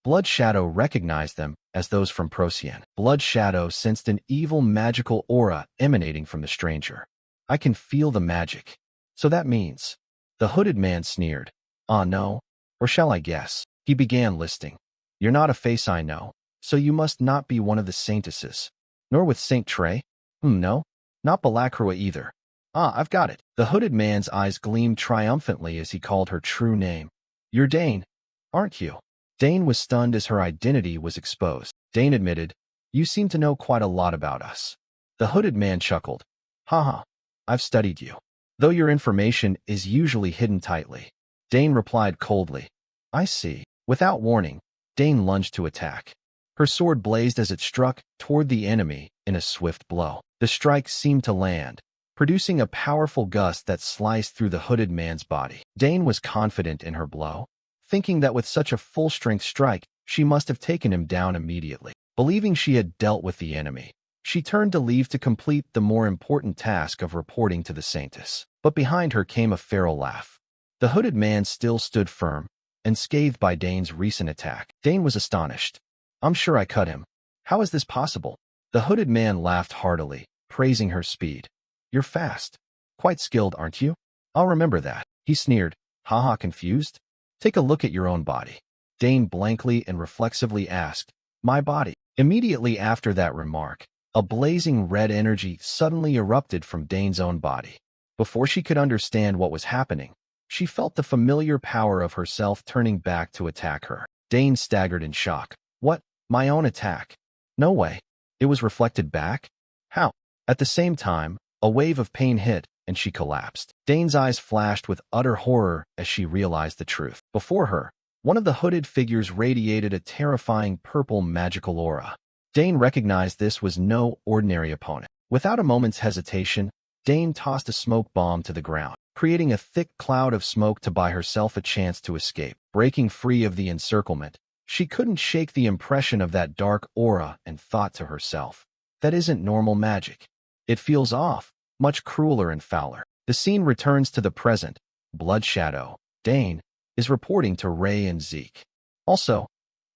Blood Shadow recognized them as those from Procyon. Blood Shadow sensed an evil magical aura emanating from the stranger. "I can feel the magic. So that means..." The hooded man sneered. "Ah no, or shall I guess?" He began listing. "You're not a face I know, so you must not be one of the Saintesses. Nor with Saint Trey? No, not Balacroa either. Ah, I've got it." The hooded man's eyes gleamed triumphantly as he called her true name. "You're Dane, aren't you?" Dane was stunned as her identity was exposed. Dane admitted, "You seem to know quite a lot about us." The hooded man chuckled. "Haha, I've studied you. Though your information is usually hidden tightly." Dane replied coldly. "I see." Without warning, Dane lunged to attack. Her sword blazed as it struck toward the enemy in a swift blow. The strike seemed to land, producing a powerful gust that sliced through the hooded man's body. Dane was confident in her blow, thinking that with such a full-strength strike, she must have taken him down immediately. Believing she had dealt with the enemy, she turned to leave to complete the more important task of reporting to the Saintess. But behind her came a feral laugh. The hooded man still stood firm, unscathed by Dane's recent attack. Dane was astonished. "I'm sure I cut him. How is this possible?" The hooded man laughed heartily, praising her speed. "You're fast. Quite skilled, aren't you?" "I'll remember that." He sneered. "Haha, confused? Take a look at your own body." Dane blankly and reflexively asked, "My body?" Immediately after that remark, a blazing red energy suddenly erupted from Dane's own body. Before she could understand what was happening, she felt the familiar power of herself turning back to attack her. Dane staggered in shock. What? My own attack? No way. It was reflected back? How? At the same time, a wave of pain hit, and she collapsed. Dane's eyes flashed with utter horror as she realized the truth. Before her, one of the hooded figures radiated a terrifying purple magical aura. Dane recognized this was no ordinary opponent. Without a moment's hesitation, Dane tossed a smoke bomb to the ground, creating a thick cloud of smoke to buy herself a chance to escape. Breaking free of the encirclement, she couldn't shake the impression of that dark aura and thought to herself, that isn't normal magic. It feels off, much crueler and fouler. The scene returns to the present. Blood Shadow, Dane, is reporting to Ray and Zeke. Also,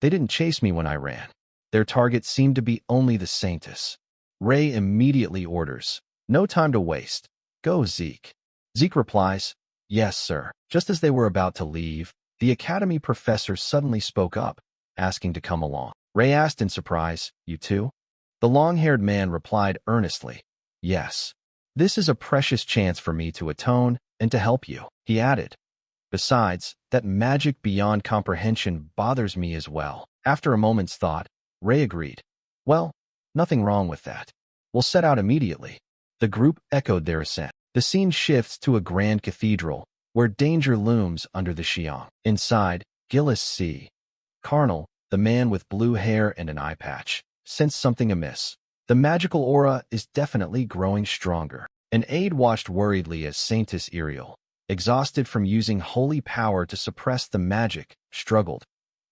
they didn't chase me when I ran. Their target seemed to be only the Saintess. Ray immediately orders, no time to waste. Go, Zeke. Zeke replies, yes, sir. Just as they were about to leave, the academy professor suddenly spoke up, asking to come along. Ray asked in surprise, you too? The long-haired man replied earnestly, yes. This is a precious chance for me to atone and to help you, he added. Besides, that magic beyond comprehension bothers me as well. After a moment's thought, Ray agreed. Well, nothing wrong with that. We'll set out immediately. The group echoed their assent. The scene shifts to a grand cathedral, where danger looms under the xiang. Inside, Gillis C. Carnal, the man with blue hair and an eye patch, sensed something amiss. The magical aura is definitely growing stronger. An aide watched worriedly as Saintess Iriel, exhausted from using holy power to suppress the magic, struggled.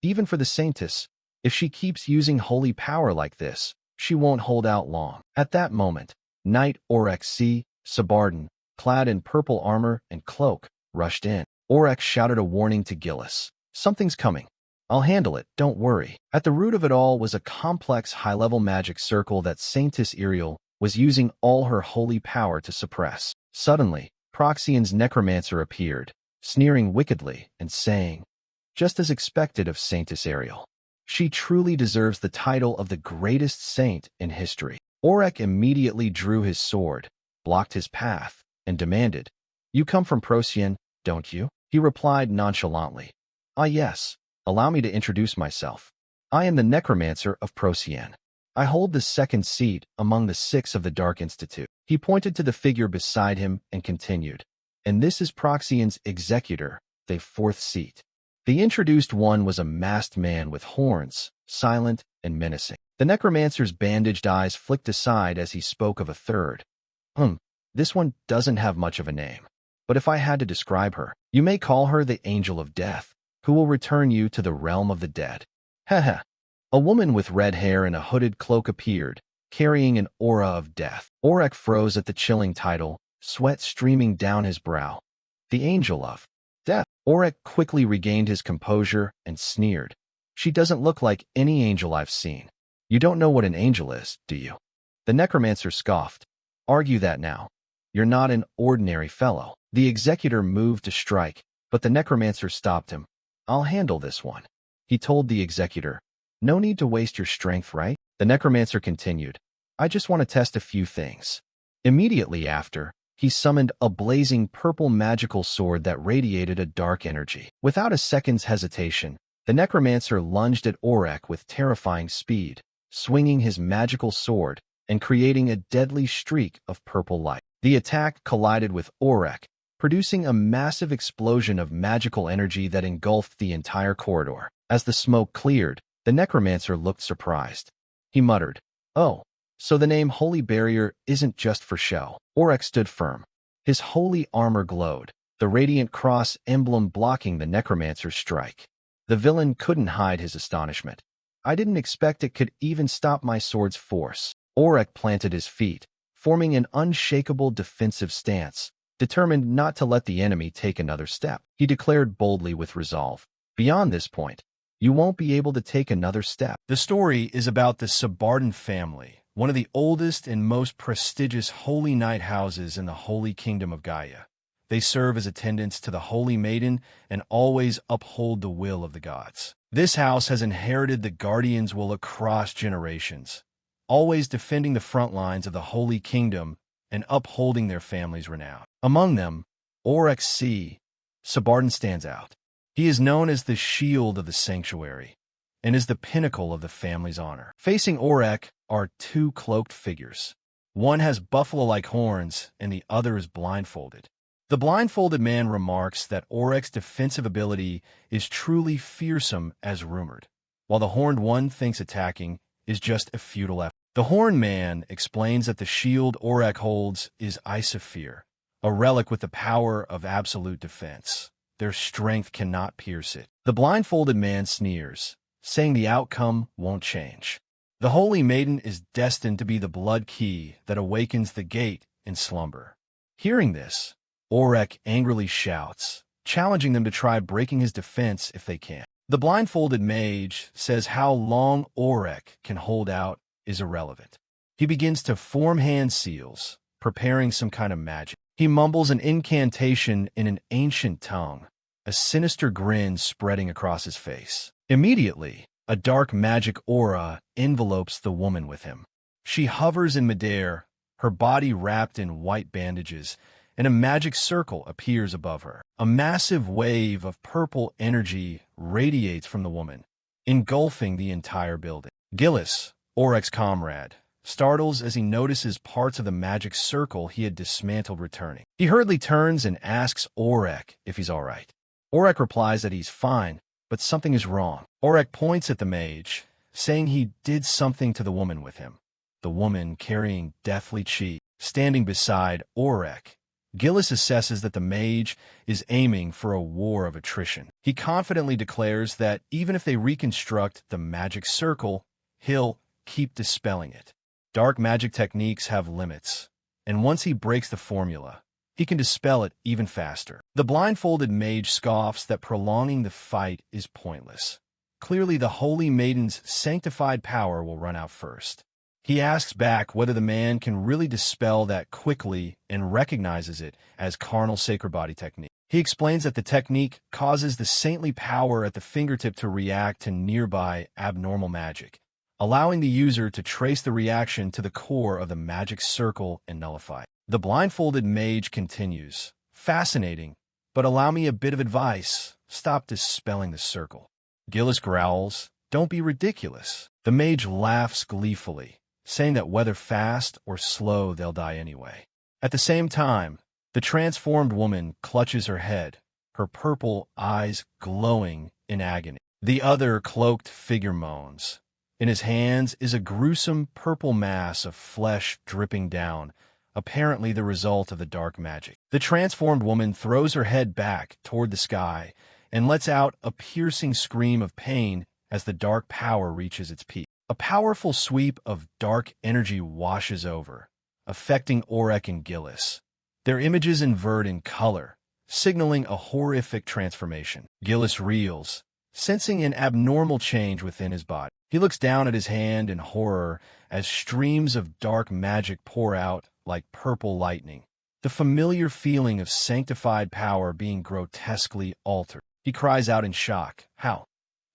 Even for the Saintess, if she keeps using holy power like this, she won't hold out long. At that moment, Knight Orex C. Sabarden, clad in purple armor and cloak, rushed in. Orex shouted a warning to Gillis. Something's coming. I'll handle it, don't worry. At the root of it all was a complex high-level magic circle that Saintess Iriel was using all her holy power to suppress. Suddenly, Proxian's necromancer appeared, sneering wickedly and saying, just as expected of Saintess Iriel, she truly deserves the title of the greatest saint in history. Orek immediately drew his sword, blocked his path, and demanded, you come from Procyon, don't you? He replied nonchalantly, ah yes, allow me to introduce myself. I am the necromancer of Procyon. I hold the second seat among the 6 of the Dark Institute. He pointed to the figure beside him and continued, and this is Proxion's executor, the 4th seat. The introduced one was a masked man with horns, silent and menacing. The necromancer's bandaged eyes flicked aside as he spoke of a third. This one doesn't have much of a name. But if I had to describe her, you may call her the Angel of Death, who will return you to the realm of the dead. Haha. A woman with red hair and a hooded cloak appeared, carrying an aura of death. Orek froze at the chilling title, sweat streaming down his brow. The Angel of Death. Orek quickly regained his composure and sneered. She doesn't look like any angel I've seen. You don't know what an angel is, do you? The necromancer scoffed. Argue that now. You're not an ordinary fellow. The executor moved to strike, but the necromancer stopped him. I'll handle this one. He told the executor. No need to waste your strength, right? The necromancer continued. I just want to test a few things. Immediately after, he summoned a blazing purple magical sword that radiated a dark energy. Without a second's hesitation, the necromancer lunged at Orek with terrifying speed, swinging his magical sword and creating a deadly streak of purple light. The attack collided with Orek, producing a massive explosion of magical energy that engulfed the entire corridor. As the smoke cleared, the necromancer looked surprised. He muttered, oh, so the name Holy Barrier isn't just for show. Orek stood firm. His holy armor glowed, the radiant cross emblem blocking the necromancer's strike. The villain couldn't hide his astonishment. I didn't expect it could even stop my sword's force. Orek planted his feet, forming an unshakable defensive stance, determined not to let the enemy take another step. He declared boldly with resolve, beyond this point, you won't be able to take another step. The story is about the Sabarden family, one of the oldest and most prestigious holy knight houses in the Holy Kingdom of Gaia. They serve as attendants to the Holy Maiden and always uphold the will of the gods. This house has inherited the guardian's will across generations, always defending the front lines of the Holy Kingdom and upholding their family's renown. Among them, Oryx C. Sabarden stands out. He is known as the shield of the sanctuary and is the pinnacle of the family's honor. Facing Oryx are two cloaked figures. One has buffalo-like horns and the other is blindfolded. The blindfolded man remarks that Oryx's defensive ability is truly fearsome as rumored, while the horned one thinks attacking is just a futile effort. The horned man explains that the shield Oryx holds is Isophere, a relic with the power of absolute defense. Their strength cannot pierce it. The blindfolded man sneers, saying the outcome won't change. The Holy Maiden is destined to be the blood key that awakens the gate in slumber. Hearing this, Oryx angrily shouts, challenging them to try breaking his defense if they can. The blindfolded mage says how long Oryx can hold out is irrelevant. He begins to form hand seals, preparing some kind of magic. He mumbles an incantation in an ancient tongue, a sinister grin spreading across his face. Immediately, a dark magic aura envelopes the woman with him. She hovers in midair, her body wrapped in white bandages, and a magic circle appears above her. A massive wave of purple energy radiates from the woman, engulfing the entire building. Gillis, Oryx's comrade, startles as he notices parts of the magic circle he had dismantled returning. He hurriedly turns and asks Oryx if he's all right. Oryx replies that he's fine, but something is wrong. Oryx points at the mage, saying he did something to the woman with him. The woman, carrying deathly chi, standing beside Oryx. Gillis assesses that the mage is aiming for a war of attrition. He confidently declares that even if they reconstruct the magic circle, he'll keep dispelling it. Dark magic techniques have limits, and once he breaks the formula, he can dispel it even faster. The blindfolded mage scoffs that prolonging the fight is pointless. Clearly, the Holy Maiden's sanctified power will run out first. He asks back whether the man can really dispel that quickly and recognizes it as carnal sacred body technique. He explains that the technique causes the saintly power at the fingertip to react to nearby abnormal magic, allowing the user to trace the reaction to the core of the magic circle and nullify it. The blindfolded mage continues, fascinating, but allow me a bit of advice. Stop dispelling the circle. Gillis growls, don't be ridiculous. The mage laughs gleefully, saying that whether fast or slow, they'll die anyway. At the same time, the transformed woman clutches her head, her purple eyes glowing in agony. The other cloaked figure moans. In his hands is a gruesome purple mass of flesh dripping down, apparently the result of the dark magic. The transformed woman throws her head back toward the sky and lets out a piercing scream of pain as the dark power reaches its peak. A powerful sweep of dark energy washes over, affecting Oryx and Gillis. Their images invert in color, signaling a horrific transformation. Gillis reels, sensing an abnormal change within his body. He looks down at his hand in horror as streams of dark magic pour out like purple lightning, the familiar feeling of sanctified power being grotesquely altered. He cries out in shock, How?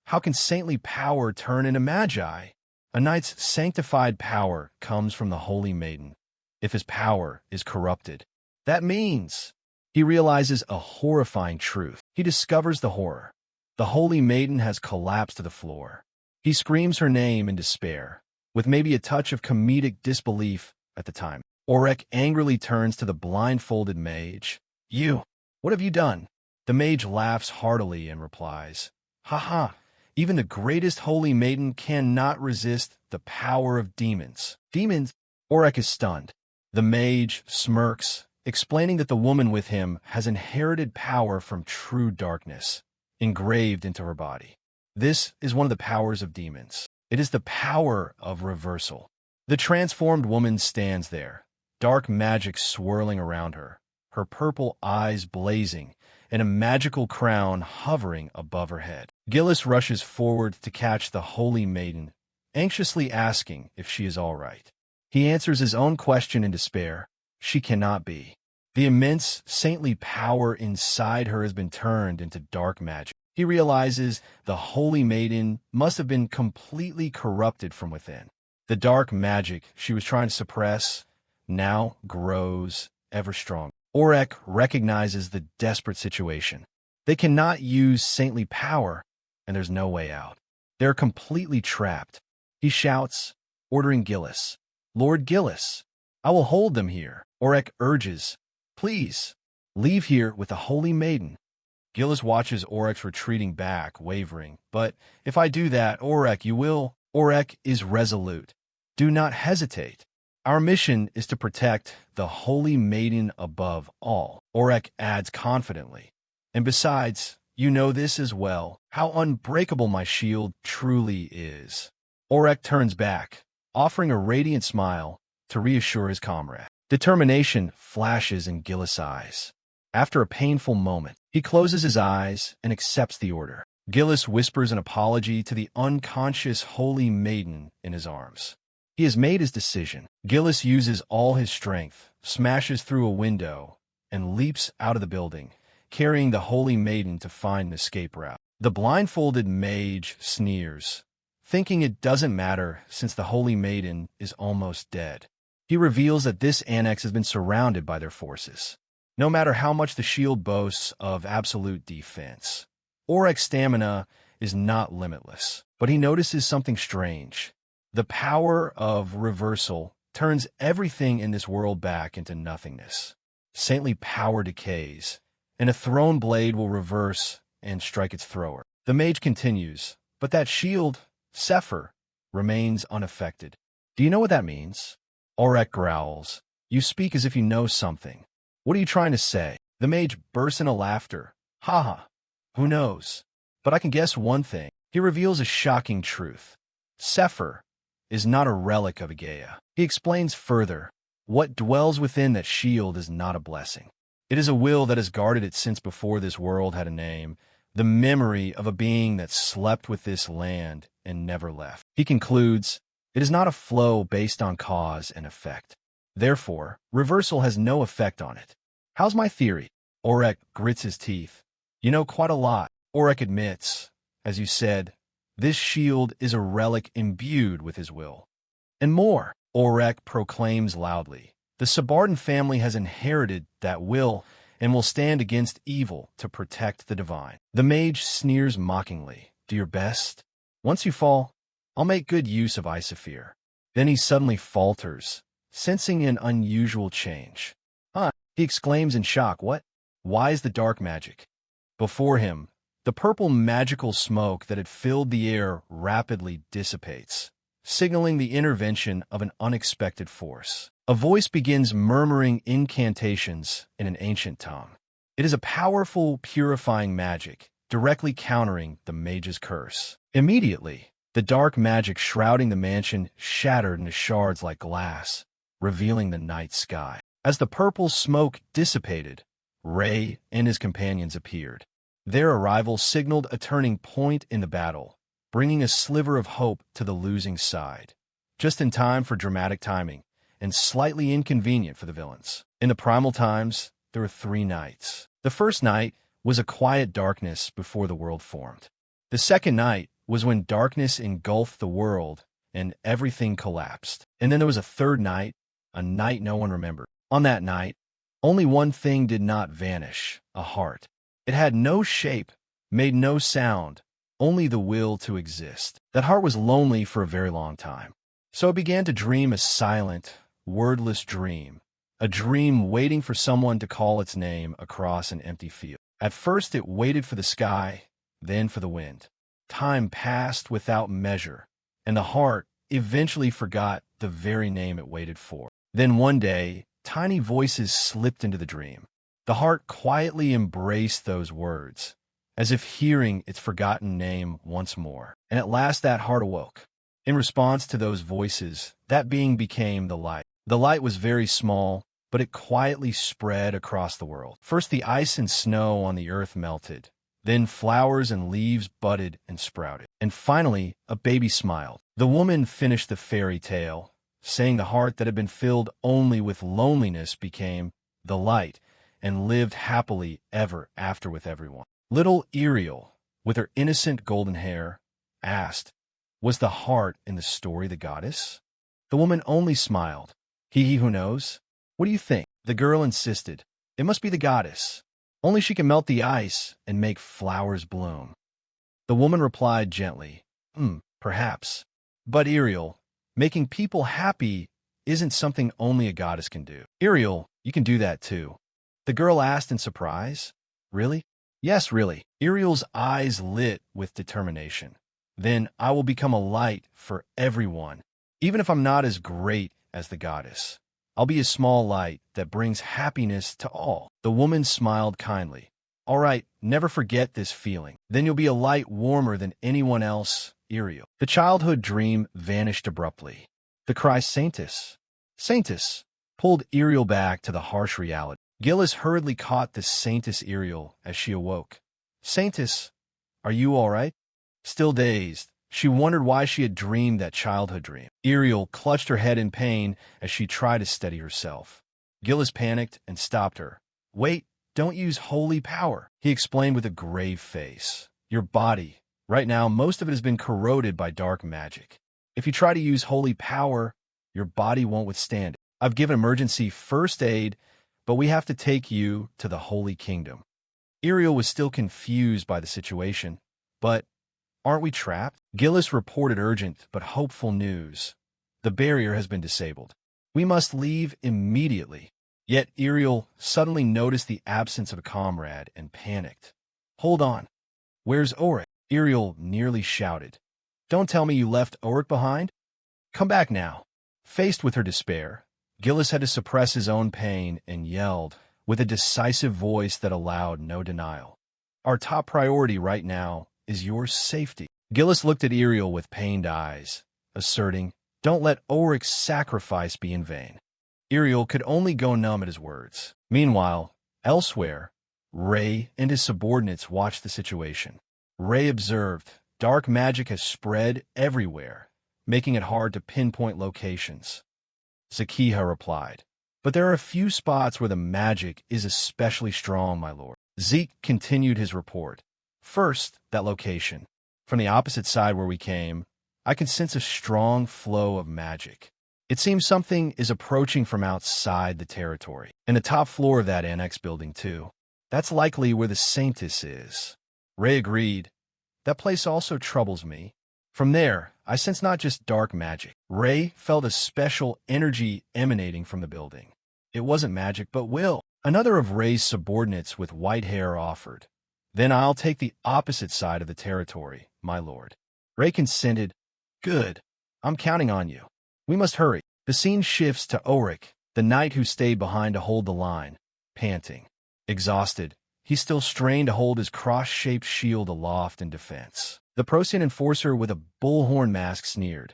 How can saintly power turn into magi? A knight's sanctified power comes from the Holy Maiden. If his power is corrupted, that means he realizes a horrifying truth. He discovers the horror. The Holy Maiden has collapsed to the floor. He screams her name in despair, with maybe a touch of comedic disbelief at the time. Oryx angrily turns to the blindfolded mage. You, what have you done? The mage laughs heartily and replies, Ha! Even the greatest Holy Maiden cannot resist the power of demons. Demons? Oryx is stunned. The mage smirks, explaining that the woman with him has inherited power from true darkness, engraved into her body. This is one of the powers of demons. It is the power of reversal. The transformed woman stands there, dark magic swirling around her, her purple eyes blazing, and a magical crown hovering above her head. Gillis rushes forward to catch the Holy Maiden, anxiously asking if she is all right. He answers his own question in despair. She cannot be. The immense, saintly power inside her has been turned into dark magic. He realizes the holy maiden must have been completely corrupted from within. The dark magic she was trying to suppress now grows ever stronger. Orek recognizes the desperate situation. They cannot use saintly power, and there's no way out. They're completely trapped. He shouts, ordering Gillis. Lord Gillis, I will hold them here. Orek urges, please, leave here with the holy maiden. Gillis watches Orek's retreating back, wavering. But if I do that, Orek, you will. Orek is resolute. Do not hesitate. Our mission is to protect the holy maiden above all, Orek adds confidently. And besides, you know this as well, how unbreakable my shield truly is. Orek turns back, offering a radiant smile to reassure his comrade. Determination flashes in Gillis' eyes. After a painful moment, he closes his eyes and accepts the order. Gillis whispers an apology to the unconscious holy maiden in his arms. He has made his decision. Gillis uses all his strength, smashes through a window, and leaps out of the building, carrying the holy maiden to find an escape route. The blindfolded mage sneers, thinking it doesn't matter since the holy maiden is almost dead. He reveals that this annex has been surrounded by their forces. No matter how much the shield boasts of absolute defense, Orek's stamina is not limitless, but he notices something strange. The power of reversal turns everything in this world back into nothingness. Saintly power decays, and a thrown blade will reverse and strike its thrower. The mage continues, but that shield, Sephir, remains unaffected. Do you know what that means? Orek growls. You speak as if you know something. What are you trying to say? The mage bursts into laughter. Ha ha. Who knows? But I can guess one thing. He reveals a shocking truth. Sephir is not a relic of Agaya. He explains further, what dwells within that shield is not a blessing. It is a will that has guarded it since before this world had a name, the memory of a being that slept with this land and never left. He concludes, it is not a flow based on cause and effect. Therefore, reversal has no effect on it. How's my theory? Orek grits his teeth. You know quite a lot. Orek admits, as you said, this shield is a relic imbued with his will. And more, Orek proclaims loudly. The Sabardan family has inherited that will and will stand against evil to protect the divine. The mage sneers mockingly. Do your best. Once you fall, I'll make good use of Isafir. Then he suddenly falters, sensing an unusual change. Huh, he exclaims in shock. What? Why is the dark magic? Before him, the purple magical smoke that had filled the air rapidly dissipates, signaling the intervention of an unexpected force. A voice begins murmuring incantations in an ancient tongue. It is a powerful, purifying magic, directly countering the mage's curse. Immediately, the dark magic shrouding the mansion shattered into shards like glass, revealing the night sky. As the purple smoke dissipated, Ray and his companions appeared. Their arrival signaled a turning point in the battle, bringing a sliver of hope to the losing side. Just in time for dramatic timing, and slightly inconvenient for the villains. In the primal times, there were 3 nights. The first night was a quiet darkness before the world formed. The second night was when darkness engulfed the world and everything collapsed. And then there was a third night, a night no one remembered. On that night, only one thing did not vanish, a heart. It had no shape, made no sound, only the will to exist. That heart was lonely for a very long time. So it began to dream a silent, wordless dream, a dream waiting for someone to call its name across an empty field. At first it waited for the sky, then for the wind. Time passed without measure, and the heart eventually forgot the very name it waited for. Then one day, tiny voices slipped into the dream. The heart quietly embraced those words, as if hearing its forgotten name once more. And at last that heart awoke. In response to those voices, that being became the light. The light was very small, but it quietly spread across the world. First the ice and snow on the earth melted, then flowers and leaves budded and sprouted. And finally, a baby smiled. The woman finished the fairy tale, saying the heart that had been filled only with loneliness became the light, and lived happily ever after with everyone. Little Ariel with her innocent golden hair, asked, "Was the heart in the story the goddess?" The woman only smiled. He who knows? What do you think? The girl insisted. It must be the goddess. Only she can melt the ice and make flowers bloom. The woman replied gently, perhaps. But Ariel, making people happy isn't something only a goddess can do. Ariel, you can do that too. The girl asked in surprise. Really? Yes, really. Ariel's eyes lit with determination. Then I will become a light for everyone. Even if I'm not as great as the goddess, I'll be a small light that brings happiness to all. The woman smiled kindly. All right, never forget this feeling. Then you'll be a light warmer than anyone else, Ariel. The childhood dream vanished abruptly. The cry Saintus, Saintus, pulled Ariel back to the harsh reality. Gillis hurriedly caught the Saintus Ariel as she awoke. Saintus, are you all right? Still dazed, she wondered why she had dreamed that childhood dream. Ariel clutched her head in pain as she tried to steady herself. Gillis panicked and stopped her. Wait, don't use holy power, he explained with a grave face. Your body, right now, most of it has been corroded by dark magic. If you try to use holy power, your body won't withstand it. I've given emergency first aid, but we have to take you to the Holy Kingdom. Ariel was still confused by the situation, but aren't we trapped? Gillis reported urgent but hopeful news. The barrier has been disabled. We must leave immediately. Yet Ariel suddenly noticed the absence of a comrade and panicked. Hold on. Where's Auric? Ariel nearly shouted. Don't tell me you left Auric behind? Come back now. Faced with her despair, Gillis had to suppress his own pain and yelled with a decisive voice that allowed no denial. Our top priority right now is your safety. Gillis looked at Ariel with pained eyes, asserting, don't let Auric's sacrifice be in vain. Ariel could only go numb at his words. Meanwhile, elsewhere, Ray and his subordinates watched the situation. Ray observed, dark magic has spread everywhere, making it hard to pinpoint locations. Zakiha replied, but there are a few spots where the magic is especially strong, my lord. Zeke continued his report. First, that location. From the opposite side where we came, I can sense a strong flow of magic. It seems something is approaching from outside the territory. And the top floor of that annex building, too. That's likely where the Saintus is. Ray agreed. That place also troubles me. From there, I sense not just dark magic. Ray felt a special energy emanating from the building. It wasn't magic, but will. Another of Ray's subordinates with white hair offered. Then I'll take the opposite side of the territory, my lord. Ray consented. Good. I'm counting on you. We must hurry. The scene shifts to Auric, the knight who stayed behind to hold the line, panting. Exhausted, he still strained to hold his cross-shaped shield aloft in defense. The Procyon enforcer with a bullhorn mask sneered.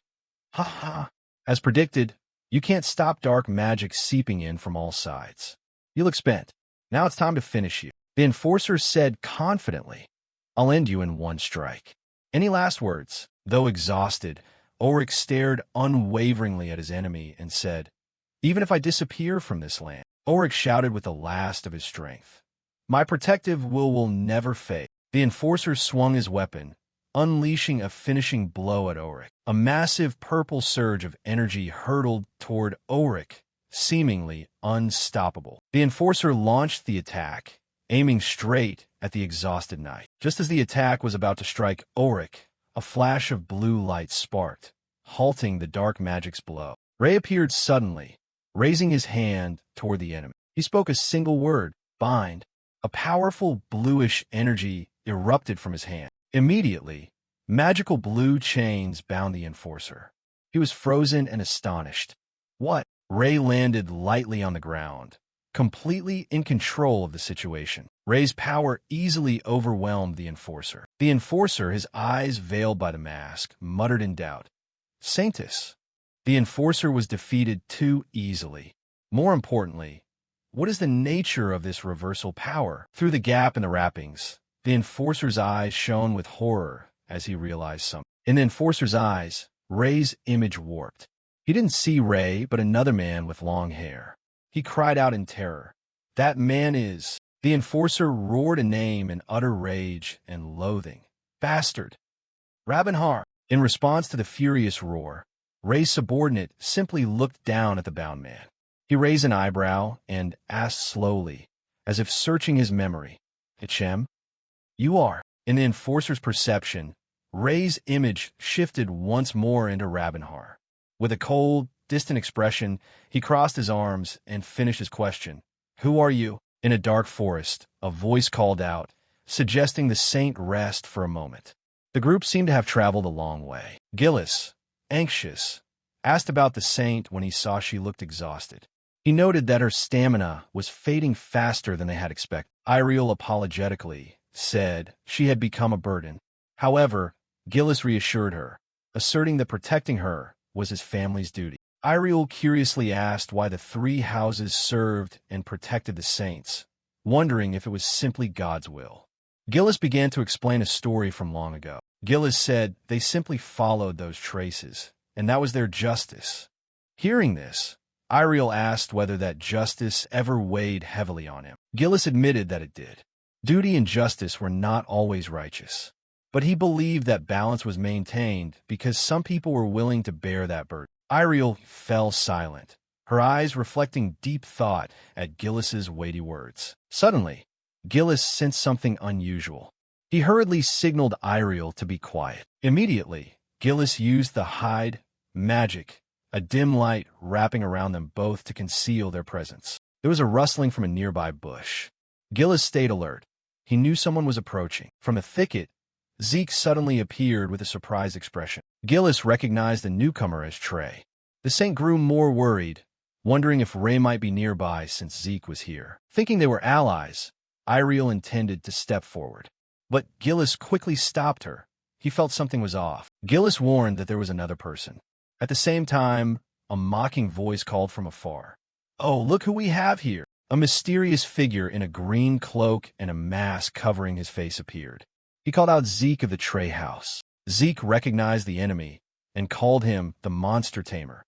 Ha ha. As predicted, you can't stop dark magic seeping in from all sides. You look spent. Now it's time to finish you. The enforcer said confidently, I'll end you in one strike. Any last words? Though exhausted, Auric stared unwaveringly at his enemy and said, even if I disappear from this land, Auric shouted with the last of his strength, my protective will never fade. The enforcer swung his weapon, unleashing a finishing blow at Auric. A massive purple surge of energy hurtled toward Auric, seemingly unstoppable. The enforcer launched the attack, aiming straight at the exhausted knight. Just as the attack was about to strike Auric, a flash of blue light sparked, halting the dark magic's blow. Ray appeared suddenly, raising his hand toward the enemy. He spoke a single word, bind. A powerful bluish energy erupted from his hand. Immediately, magical blue chains bound the enforcer. He was frozen and astonished. What? Ray landed lightly on the ground, completely in control of the situation. Ray's power easily overwhelmed the enforcer. The enforcer, his eyes veiled by the mask, muttered in doubt. Saintus. The enforcer was defeated too easily. More importantly, what is the nature of this reversal power? Through the gap in the wrappings, the enforcer's eyes shone with horror as he realized something. In the enforcer's eyes, Ray's image warped. He didn't see Ray, but another man with long hair. He cried out in terror. That man is... The enforcer roared a name in utter rage and loathing. Bastard! Rabenhar! In response to the furious roar, Ray's subordinate simply looked down at the bound man. He raised an eyebrow and asked slowly, as if searching his memory, Hichem? You are. In the enforcer's perception, Ray's image shifted once more into Rabenhar. With a cold, distant expression, he crossed his arms and finished his question. Who are you? In a dark forest, a voice called out, suggesting the saint rest for a moment. The group seemed to have traveled a long way. Gillis, anxious, asked about the saint when he saw she looked exhausted. He noted that her stamina was fading faster than they had expected. Iriel apologetically said she had become a burden. However, Gillis reassured her, asserting that protecting her was his family's duty. Iriel curiously asked why the three houses served and protected the saints, wondering if it was simply God's will. Gillis began to explain a story from long ago. Gillis said they simply followed those traces, and that was their justice. Hearing this, Iriel asked whether that justice ever weighed heavily on him. Gillis admitted that it did. Duty and justice were not always righteous, but he believed that balance was maintained because some people were willing to bear that burden. Iriel fell silent, her eyes reflecting deep thought at Gillis's weighty words. Suddenly, Gillis sensed something unusual. He hurriedly signaled Iriel to be quiet. Immediately, Gillis used the hide magic, a dim light wrapping around them both to conceal their presence. There was a rustling from a nearby bush. Gillis stayed alert. He knew someone was approaching. From a thicket, Zeke suddenly appeared with a surprised expression. Gillis recognized the newcomer as Trey. The saint grew more worried, wondering if Ray might be nearby since Zeke was here. Thinking they were allies, Iriel intended to step forward. But Gillis quickly stopped her. He felt something was off. Gillis warned that there was another person. At the same time, a mocking voice called from afar. Oh, look who we have here! A mysterious figure in a green cloak and a mask covering his face appeared. He called out Zeke of the Trey House. Zeke recognized the enemy and called him the Monster Tamer.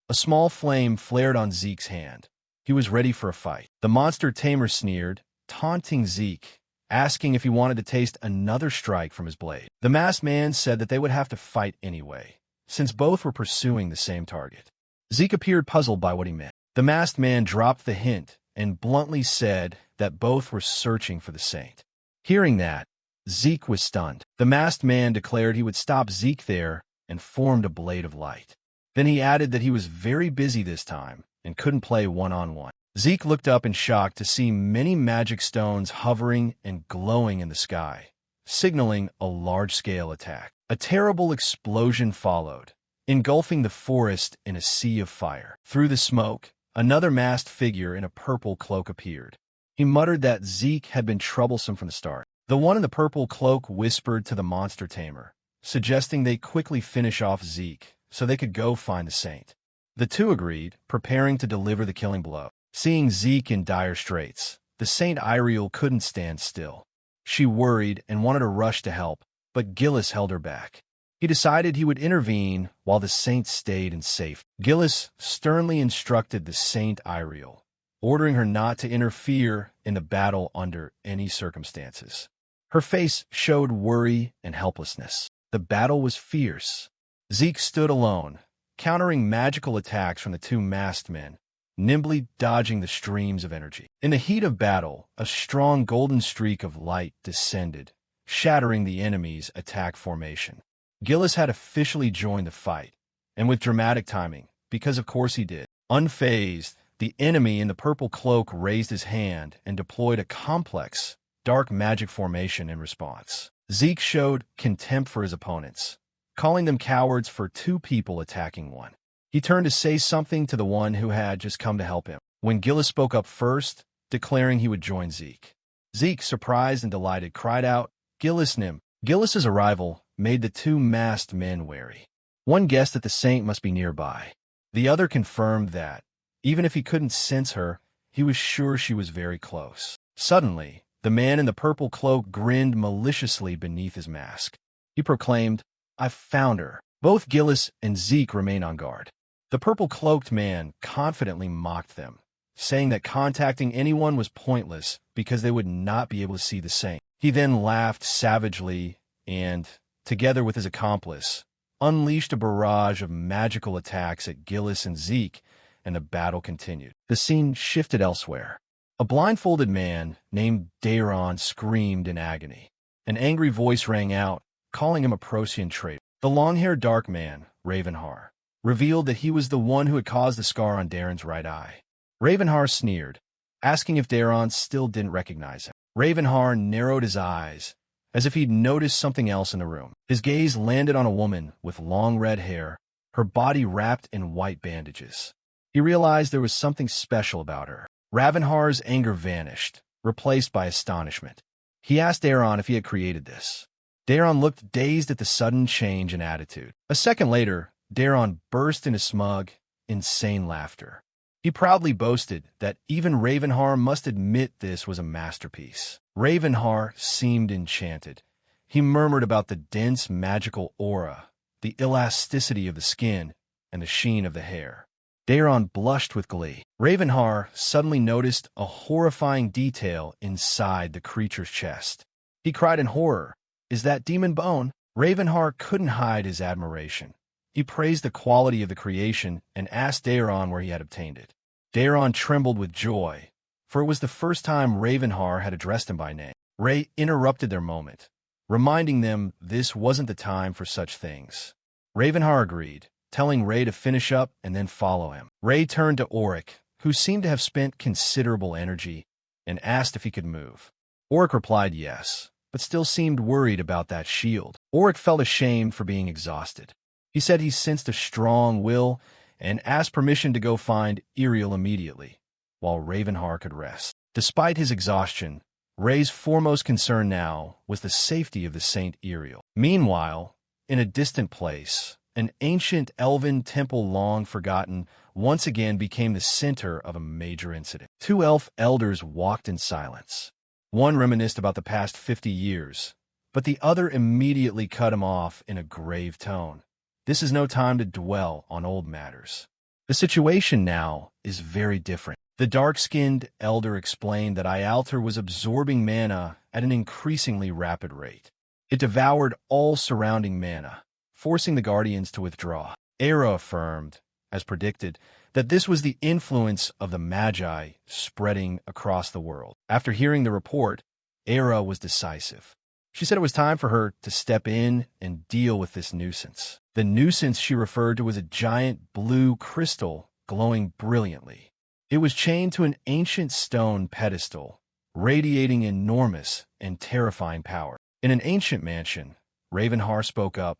A small flame flared on Zeke's hand. He was ready for a fight. The Monster Tamer sneered, taunting Zeke, asking if he wanted to taste another strike from his blade. The masked man said that they would have to fight anyway, since both were pursuing the same target. Zeke appeared puzzled by what he meant. The masked man dropped the hint and bluntly said that both were searching for the saint. Hearing that, Zeke was stunned. The masked man declared he would stop Zeke there and formed a blade of light. Then he added that he was very busy this time and couldn't play one-on-one. Zeke looked up in shock to see many magic stones hovering and glowing in the sky, signaling a large-scale attack. A terrible explosion followed, engulfing the forest in a sea of fire. Through the smoke, another masked figure in a purple cloak appeared. He muttered that Zeke had been troublesome from the start. The one in the purple cloak whispered to the Monster Tamer, suggesting they quickly finish off Zeke so they could go find the saint. The two agreed, preparing to deliver the killing blow. Seeing Zeke in dire straits, the Saint Iriel couldn't stand still. She worried and wanted to rush to help, but Gillis held her back. He decided he would intervene while the saint stayed in safety. Gillis sternly instructed the Saint Iriel, ordering her not to interfere in the battle under any circumstances. Her face showed worry and helplessness. The battle was fierce. Zeke stood alone, countering magical attacks from the two masked men, nimbly dodging the streams of energy. In the heat of battle, a strong golden streak of light descended, shattering the enemy's attack formation. Gillis had officially joined the fight, and with dramatic timing, because of course he did. Unfazed, the enemy in the purple cloak raised his hand and deployed a complex, dark magic formation in response. Zeke showed contempt for his opponents, calling them cowards for two people attacking one. He turned to say something to the one who had just come to help him, when Gillis spoke up first, declaring he would join Zeke. Zeke, surprised and delighted, cried out, Gillis Nim. Gillis's arrival made the two masked men wary. One guessed that the saint must be nearby. The other confirmed that, even if he couldn't sense her, he was sure she was very close. Suddenly, the man in the purple cloak grinned maliciously beneath his mask. He proclaimed, I've found her. Both Gillis and Zeke remained on guard. The purple-cloaked man confidently mocked them, saying that contacting anyone was pointless because they would not be able to see the saint. He then laughed savagely and, together with his accomplice, unleashed a barrage of magical attacks at Gillis and Zeke, and the battle continued. The scene shifted elsewhere. A blindfolded man named Dayron screamed in agony. An angry voice rang out, calling him a Procyon traitor. The long-haired dark man, Ravenhar, revealed that he was the one who had caused the scar on Darren's right eye. Ravenhar sneered, asking if Dayron still didn't recognize him. Ravenhar narrowed his eyes, as if he'd noticed something else in the room. His gaze landed on a woman with long red hair, her body wrapped in white bandages. He realized there was something special about her. Ravenhar's anger vanished, replaced by astonishment. He asked Dayron if he had created this. Dayron looked dazed at the sudden change in attitude. A second later, Dayron burst into smug, insane laughter. He proudly boasted that even Ravenhar must admit this was a masterpiece. Ravenhar seemed enchanted. He murmured about the dense magical aura, the elasticity of the skin, and the sheen of the hair. Dayron blushed with glee. Ravenhar suddenly noticed a horrifying detail inside the creature's chest. He cried in horror, "Is that demon bone?" Ravenhar couldn't hide his admiration. He praised the quality of the creation and asked Dayron where he had obtained it. Dayron trembled with joy, for it was the first time Ravenhar had addressed him by name. Ray interrupted their moment, reminding them this wasn't the time for such things. Ravenhar agreed, telling Ray to finish up and then follow him. Ray turned to Auric, who seemed to have spent considerable energy, and asked if he could move. Auric replied yes, but still seemed worried about that shield. Auric felt ashamed for being exhausted. He said he sensed a strong will and asked permission to go find Iriel immediately, while Ravenhar could rest. Despite his exhaustion, Ray's foremost concern now was the safety of the Saint Iriel. Meanwhile, in a distant place, an ancient elven temple long forgotten once again became the center of a major incident. Two elf elders walked in silence. One reminisced about the past 50 years, but the other immediately cut him off in a grave tone. This is no time to dwell on old matters. The situation now is very different. The dark-skinned elder explained that Ialter was absorbing mana at an increasingly rapid rate. It devoured all surrounding mana, forcing the Guardians to withdraw. Era affirmed, as predicted, that this was the influence of the Magi spreading across the world. After hearing the report, Era was decisive. She said it was time for her to step in and deal with this nuisance. The nuisance she referred to was a giant blue crystal glowing brilliantly. It was chained to an ancient stone pedestal, radiating enormous and terrifying power. In an ancient mansion, Ravenhar spoke up,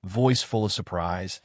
voice full of surprise.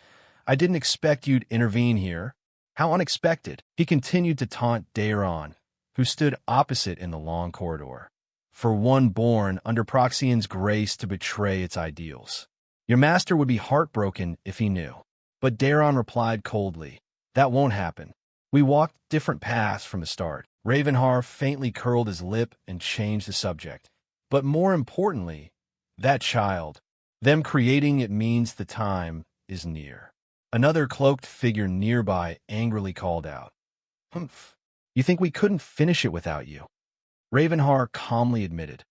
"I didn't expect you'd intervene here. How unexpected." He continued to taunt Dayron, who stood opposite in the long corridor. "For one born under Proxion's grace to betray its ideals. Your master would be heartbroken if he knew." But Dayron replied coldly, "That won't happen. We walked different paths from the start." Ravenhar faintly curled his lip and changed the subject. "But more importantly, that child, them creating it means the time is near." Another cloaked figure nearby angrily called out, "Humph, you think we couldn't finish it without you?" Ravenhar calmly admitted,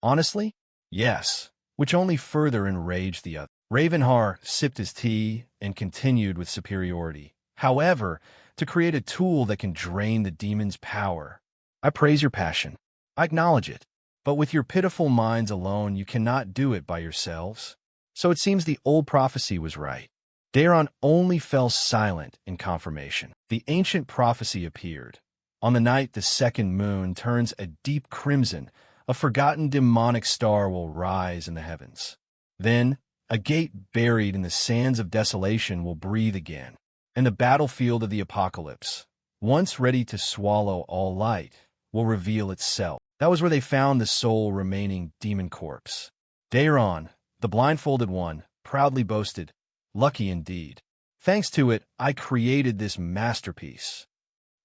"Honestly, yes," which only further enraged the other. Ravenhar sipped his tea and continued with superiority. "However, to create a tool that can drain the demon's power, I praise your passion. I acknowledge it. But with your pitiful minds alone, you cannot do it by yourselves." So it seems the old prophecy was right. Dayron only fell silent in confirmation. The ancient prophecy appeared. On the night the second moon turns a deep crimson, a forgotten demonic star will rise in the heavens. Then, a gate buried in the sands of desolation will breathe again, and the battlefield of the apocalypse, once ready to swallow all light, will reveal itself. That was where they found the sole remaining demon corpse. Dayron, the blindfolded one, proudly boasted, "Lucky indeed. Thanks to it, I created this masterpiece."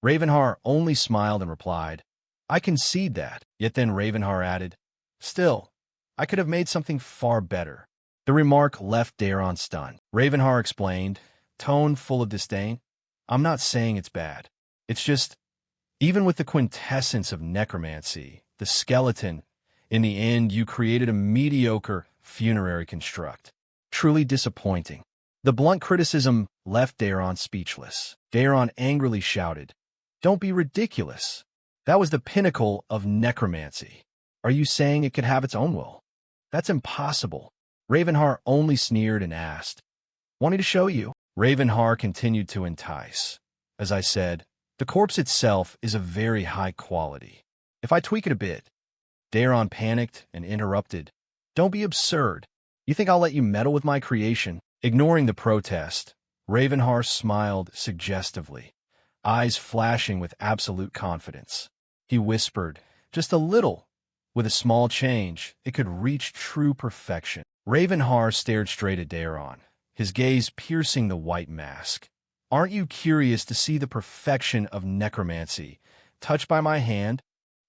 Ravenhar only smiled and replied, "I concede that." Yet then Ravenhar added, "Still, I could have made something far better." The remark left Dayron stunned. Ravenhar explained, tone full of disdain, "I'm not saying it's bad. It's just, even with the quintessence of necromancy, the skeleton, in the end you created a mediocre, funerary construct. Truly disappointing. The blunt criticism left Daeron speechless. Daeron angrily shouted, "Don't be ridiculous. That was the pinnacle of necromancy. Are you saying it could have its own will? That's impossible." Ravenhar only sneered and asked, "Wanting to show you?" Ravenhar continued to entice. "As I said, the corpse itself is of very high quality. If I tweak it a bit—" Daeron panicked and interrupted, "Don't be absurd. You think I'll let you meddle with my creation?" Ignoring the protest, Ravenhar smiled suggestively, eyes flashing with absolute confidence. He whispered, "Just a little. With a small change, it could reach true perfection." Ravenhar stared straight at Daeron, his gaze piercing the white mask. "Aren't you curious to see the perfection of necromancy, touched by my hand?"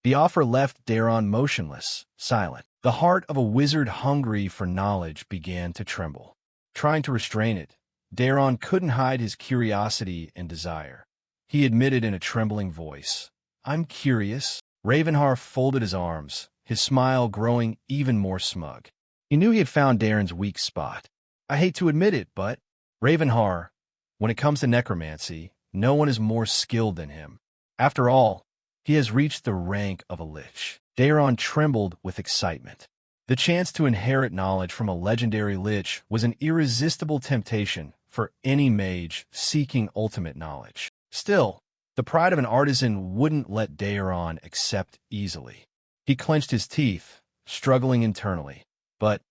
The offer left Daeron motionless, silent. The heart of a wizard hungry for knowledge began to tremble. Trying to restrain it, Daeron couldn't hide his curiosity and desire. He admitted in a trembling voice, "I'm curious." Ravenhar folded his arms, his smile growing even more smug. He knew he had found Daeron's weak spot. "I hate to admit it, but Ravenhar, when it comes to necromancy, no one is more skilled than him. After all, he has reached the rank of a lich." Daeron trembled with excitement. The chance to inherit knowledge from a legendary lich was an irresistible temptation for any mage seeking ultimate knowledge. Still, the pride of an artisan wouldn't let Daeron accept easily. He clenched his teeth, struggling internally. But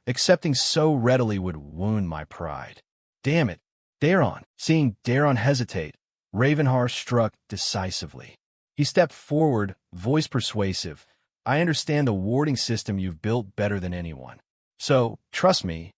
accepting so readily would wound my pride. "Damn it, Daeron." Seeing Daeron hesitate, Ravenhar struck decisively. He stepped forward, voice persuasive. "I understand the warding system you've built better than anyone. So, trust me,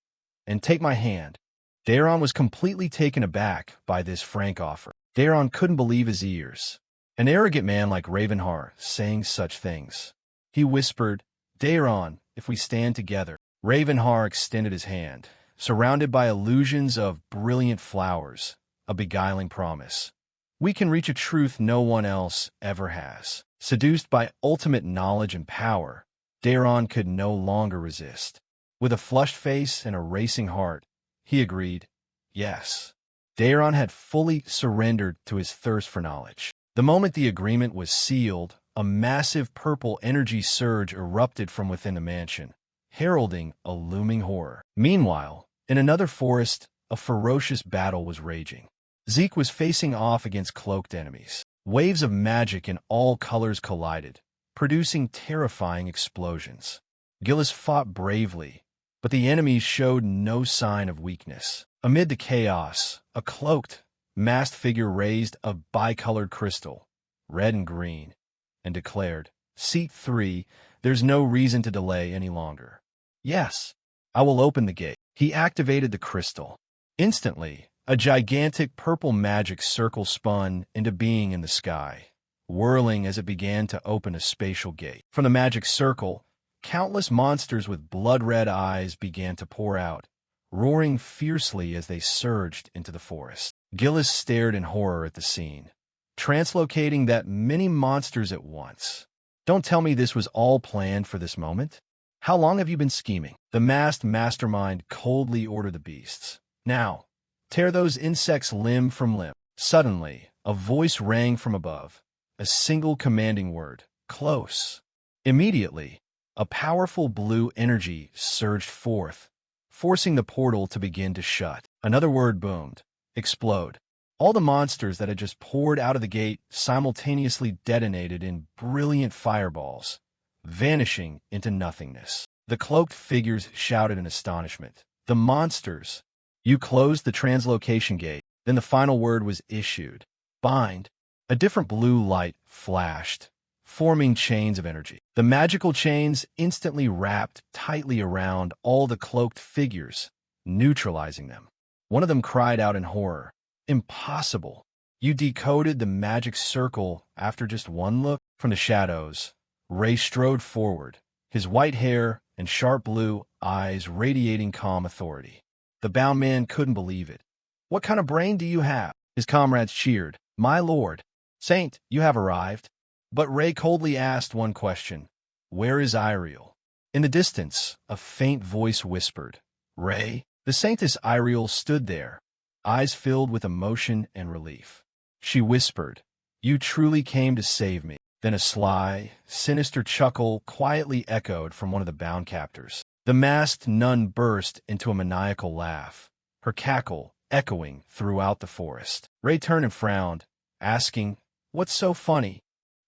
and take my hand." Daeron was completely taken aback by this frank offer. Daeron couldn't believe his ears. An arrogant man like Ravenhar saying such things. He whispered, "Daeron, if we stand together." Ravenhar extended his hand, surrounded by illusions of brilliant flowers, a beguiling promise. "We can reach a truth no one else ever has." Seduced by ultimate knowledge and power, Daeron could no longer resist. With a flushed face and a racing heart, he agreed, yes. Daeron had fully surrendered to his thirst for knowledge. The moment the agreement was sealed, a massive purple energy surge erupted from within the mansion, heralding a looming horror. Meanwhile, in another forest, a ferocious battle was raging. Zeke was facing off against cloaked enemies. Waves of magic in all colors collided, producing terrifying explosions. Gillis fought bravely, but the enemies showed no sign of weakness. Amid the chaos, a cloaked, masked figure raised a bicolored crystal, red and green, and declared, "Seat 3, there's no reason to delay any longer." "Yes, I will open the gate." He activated the crystal. Instantly, a gigantic purple magic circle spun into being in the sky, whirling as it began to open a spatial gate. From the magic circle, countless monsters with blood-red eyes began to pour out, roaring fiercely as they surged into the forest. Gillis stared in horror at the scene, translocating that many monsters at once. "Don't tell me this was all planned for this moment? How long have you been scheming?" The masked mastermind coldly ordered the beasts. "Now, tear those insects limb from limb." Suddenly, a voice rang from above, a single commanding word, "Close." Immediately, a powerful blue energy surged forth, forcing the portal to begin to shut. Another word boomed, "Explode." All the monsters that had just poured out of the gate simultaneously detonated in brilliant fireballs, vanishing into nothingness. The cloaked figures shouted in astonishment. "The monsters! You closed the translocation gate." Then the final word was issued. "Bind." A different blue light flashed, forming chains of energy. The magical chains instantly wrapped tightly around all the cloaked figures, neutralizing them. One of them cried out in horror, "Impossible! You decoded the magic circle after just one look?" From the shadows, Ray strode forward, his white hair and sharp blue eyes radiating calm authority. The bound man couldn't believe it. "What kind of brain do you have?" His comrades cheered. "My lord, Saint, you have arrived." But Ray coldly asked one question. "Where is Iriel?" In the distance, a faint voice whispered, "Ray." The Saintess Iriel stood there, eyes filled with emotion and relief. She whispered, "You truly came to save me." Then a sly, sinister chuckle quietly echoed from one of the bound captors. The masked nun burst into a maniacal laugh, her cackle echoing throughout the forest. Ray turned and frowned, asking, "What's so funny?"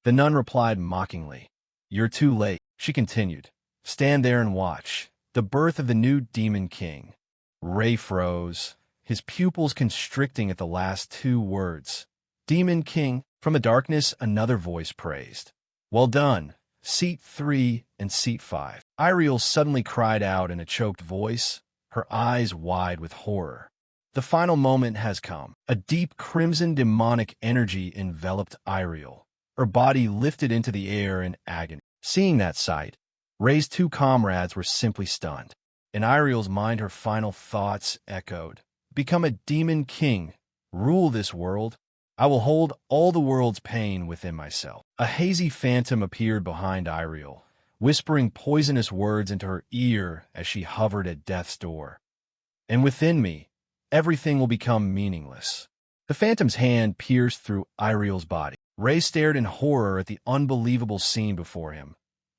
The nun replied mockingly, "You're too late." She continued, "Stand there and watch the birth of the new Demon King." Ray froze, his pupils constricting at the last two words. Demon King. From the darkness, another voice praised. "Well done, Seat 3 and Seat 5. Iriel suddenly cried out in a choked voice, her eyes wide with horror. The final moment has come. A deep crimson demonic energy enveloped Iriel. Her body lifted into the air in agony. Seeing that sight, Ray's two comrades were simply stunned. In Iriel's mind, her final thoughts echoed. "Become a demon king. Rule this world. I will hold all the world's pain within myself." A hazy phantom appeared behind Iriel, whispering poisonous words into her ear as she hovered at death's door. "And within me, everything will become meaningless." The phantom's hand pierced through Iriel's body. Ray stared in horror at the unbelievable scene before him,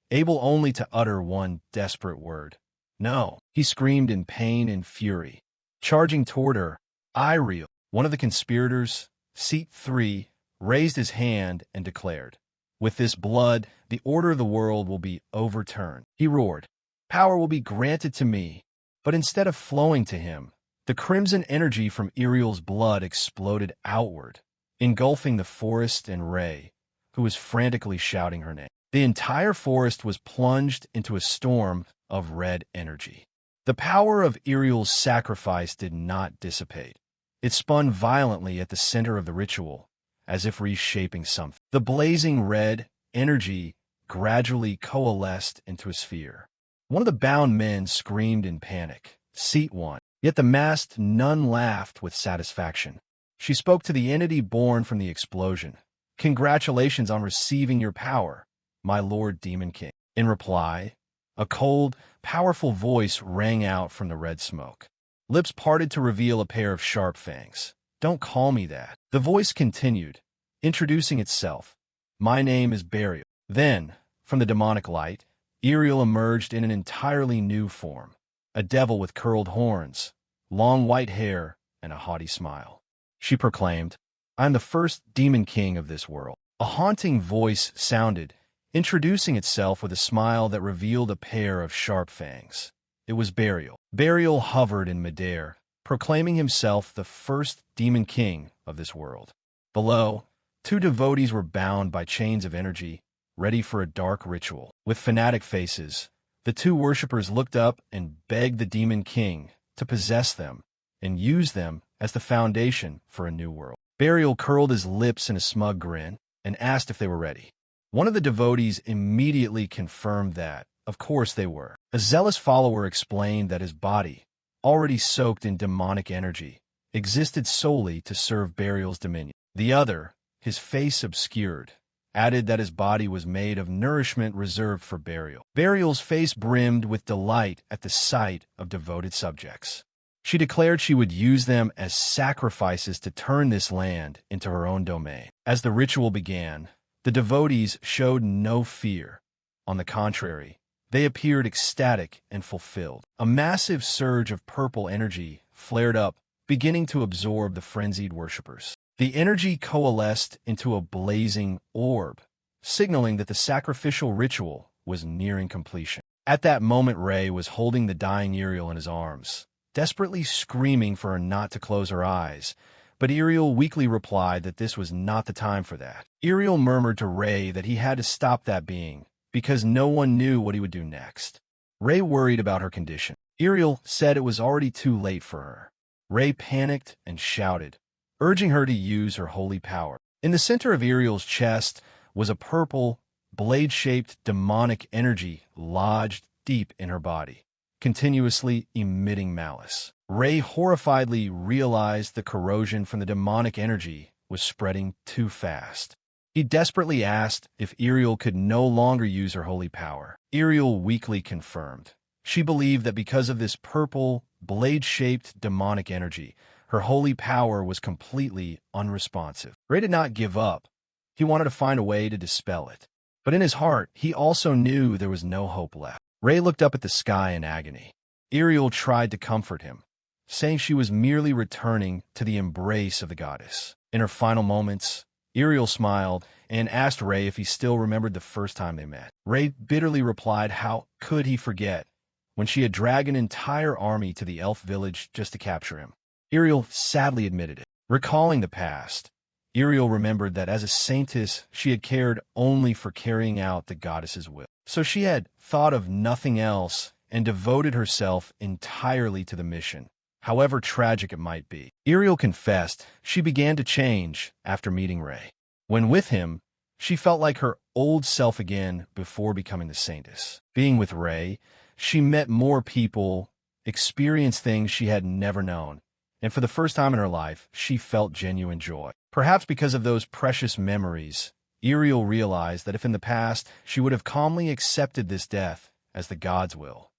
able only to utter one desperate word. "No!" He screamed in pain and fury. Charging toward her, Iriel, one of the conspirators, Seat 3, raised his hand and declared, "With this blood, the order of the world will be overturned." He roared, "Power will be granted to me." But instead of flowing to him, the crimson energy from Iriel's blood exploded outward, engulfing the forest and Ray, who was frantically shouting her name. The entire forest was plunged into a storm of red energy. The power of Iriel's sacrifice did not dissipate. It spun violently at the center of the ritual, as if reshaping something. The blazing red energy gradually coalesced into a sphere. One of the bound men screamed in panic, "Seat 1." Yet the masked nun laughed with satisfaction. She spoke to the entity born from the explosion. "Congratulations on receiving your power, my Lord Demon King." In reply, a cold, powerful voice rang out from the red smoke. Lips parted to reveal a pair of sharp fangs. "Don't call me that." The voice continued, introducing itself. "My name is Burial." Then, from the demonic light, Iriel emerged in an entirely new form. A devil with curled horns, long white hair, and a haughty smile. She proclaimed, "I am the first demon king of this world." A haunting voice sounded, introducing itself with a smile that revealed a pair of sharp fangs. It was Burial. Burial hovered in midair, proclaiming himself the first demon king of this world. Below, two devotees were bound by chains of energy, ready for a dark ritual. With fanatic faces, the two worshippers looked up and begged the demon king to possess them and use them as the foundation for a new world. Burial curled his lips in a smug grin and asked if they were ready. One of the devotees immediately confirmed that, of course they were. A zealous follower explained that his body, already soaked in demonic energy, existed solely to serve Burial's dominion. The other, his face obscured, added that his body was made of nourishment reserved for Burial. Burial's face brimmed with delight at the sight of devoted subjects. She declared she would use them as sacrifices to turn this land into her own domain. As the ritual began, the devotees showed no fear. On the contrary, they appeared ecstatic and fulfilled. A massive surge of purple energy flared up, beginning to absorb the frenzied worshippers. The energy coalesced into a blazing orb, signaling that the sacrificial ritual was nearing completion. At that moment, Ray was holding the dying Iriel in his arms, desperately screaming for her not to close her eyes, but Iriel weakly replied that this was not the time for that. Iriel murmured to Ray that he had to stop that being, because no one knew what he would do next. Ray worried about her condition. Iriel said it was already too late for her. Ray panicked and shouted, urging her to use her holy power. In the center of Iriel's chest was a purple, blade-shaped demonic energy lodged deep in her body, continuously emitting malice. Ray horrifiedly realized the corrosion from the demonic energy was spreading too fast. He desperately asked if Ariel could no longer use her holy power. Ariel weakly confirmed. She believed that because of this purple, blade-shaped demonic energy, her holy power was completely unresponsive. Ray did not give up. He wanted to find a way to dispel it. But in his heart, he also knew there was no hope left. Ray looked up at the sky in agony. Ariel tried to comfort him, saying she was merely returning to the embrace of the goddess. In her final moments, Ariel smiled and asked Ray if he still remembered the first time they met. Ray bitterly replied how could he forget when she had dragged an entire army to the elf village just to capture him. Ariel sadly admitted it. Recalling the past, Ariel remembered that as a saintess, she had cared only for carrying out the goddess's will. So she had thought of nothing else and devoted herself entirely to the mission, however tragic it might be. Ariel confessed she began to change after meeting Ray. When with him, she felt like her old self again before becoming the saintess. Being with Ray, she met more people, experienced things she had never known, and for the first time in her life, she felt genuine joy. Perhaps because of those precious memories, Ariel realized that if in the past she would have calmly accepted this death as the god's will,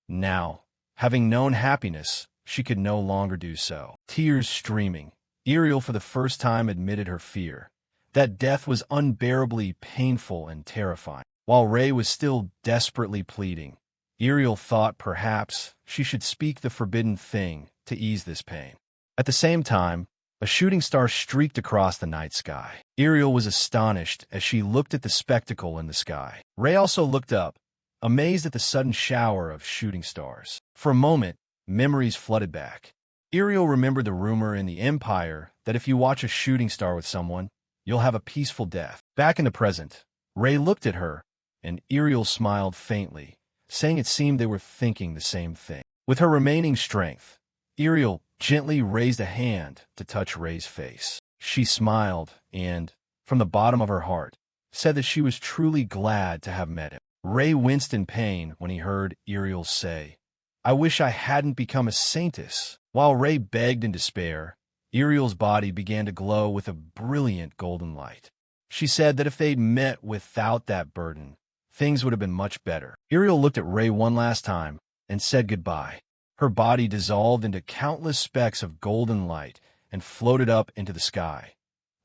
now, having known happiness, she could no longer do so. Tears streaming, Ariel for the first time admitted her fear, that death was unbearably painful and terrifying. While Ray was still desperately pleading, Ariel thought perhaps she should speak the forbidden thing to ease this pain. At the same time, a shooting star streaked across the night sky. Ariel was astonished as she looked at the spectacle in the sky. Ray also looked up, amazed at the sudden shower of shooting stars. For a moment, memories flooded back. Ariel remembered the rumor in the Empire that if you watch a shooting star with someone, you'll have a peaceful death. Back in the present, Ray looked at her, and Ariel smiled faintly, saying it seemed they were thinking the same thing. With her remaining strength, Ariel gently raised a hand to touch Ray's face. She smiled and, from the bottom of her heart, said that she was truly glad to have met him. Ray winced in pain when he heard Ariel say, "I wish I hadn't become a saintess." While Ray begged in despair, Ariel's body began to glow with a brilliant golden light. She said that if they'd met without that burden, things would have been much better. Ariel looked at Ray one last time and said goodbye. Her body dissolved into countless specks of golden light and floated up into the sky,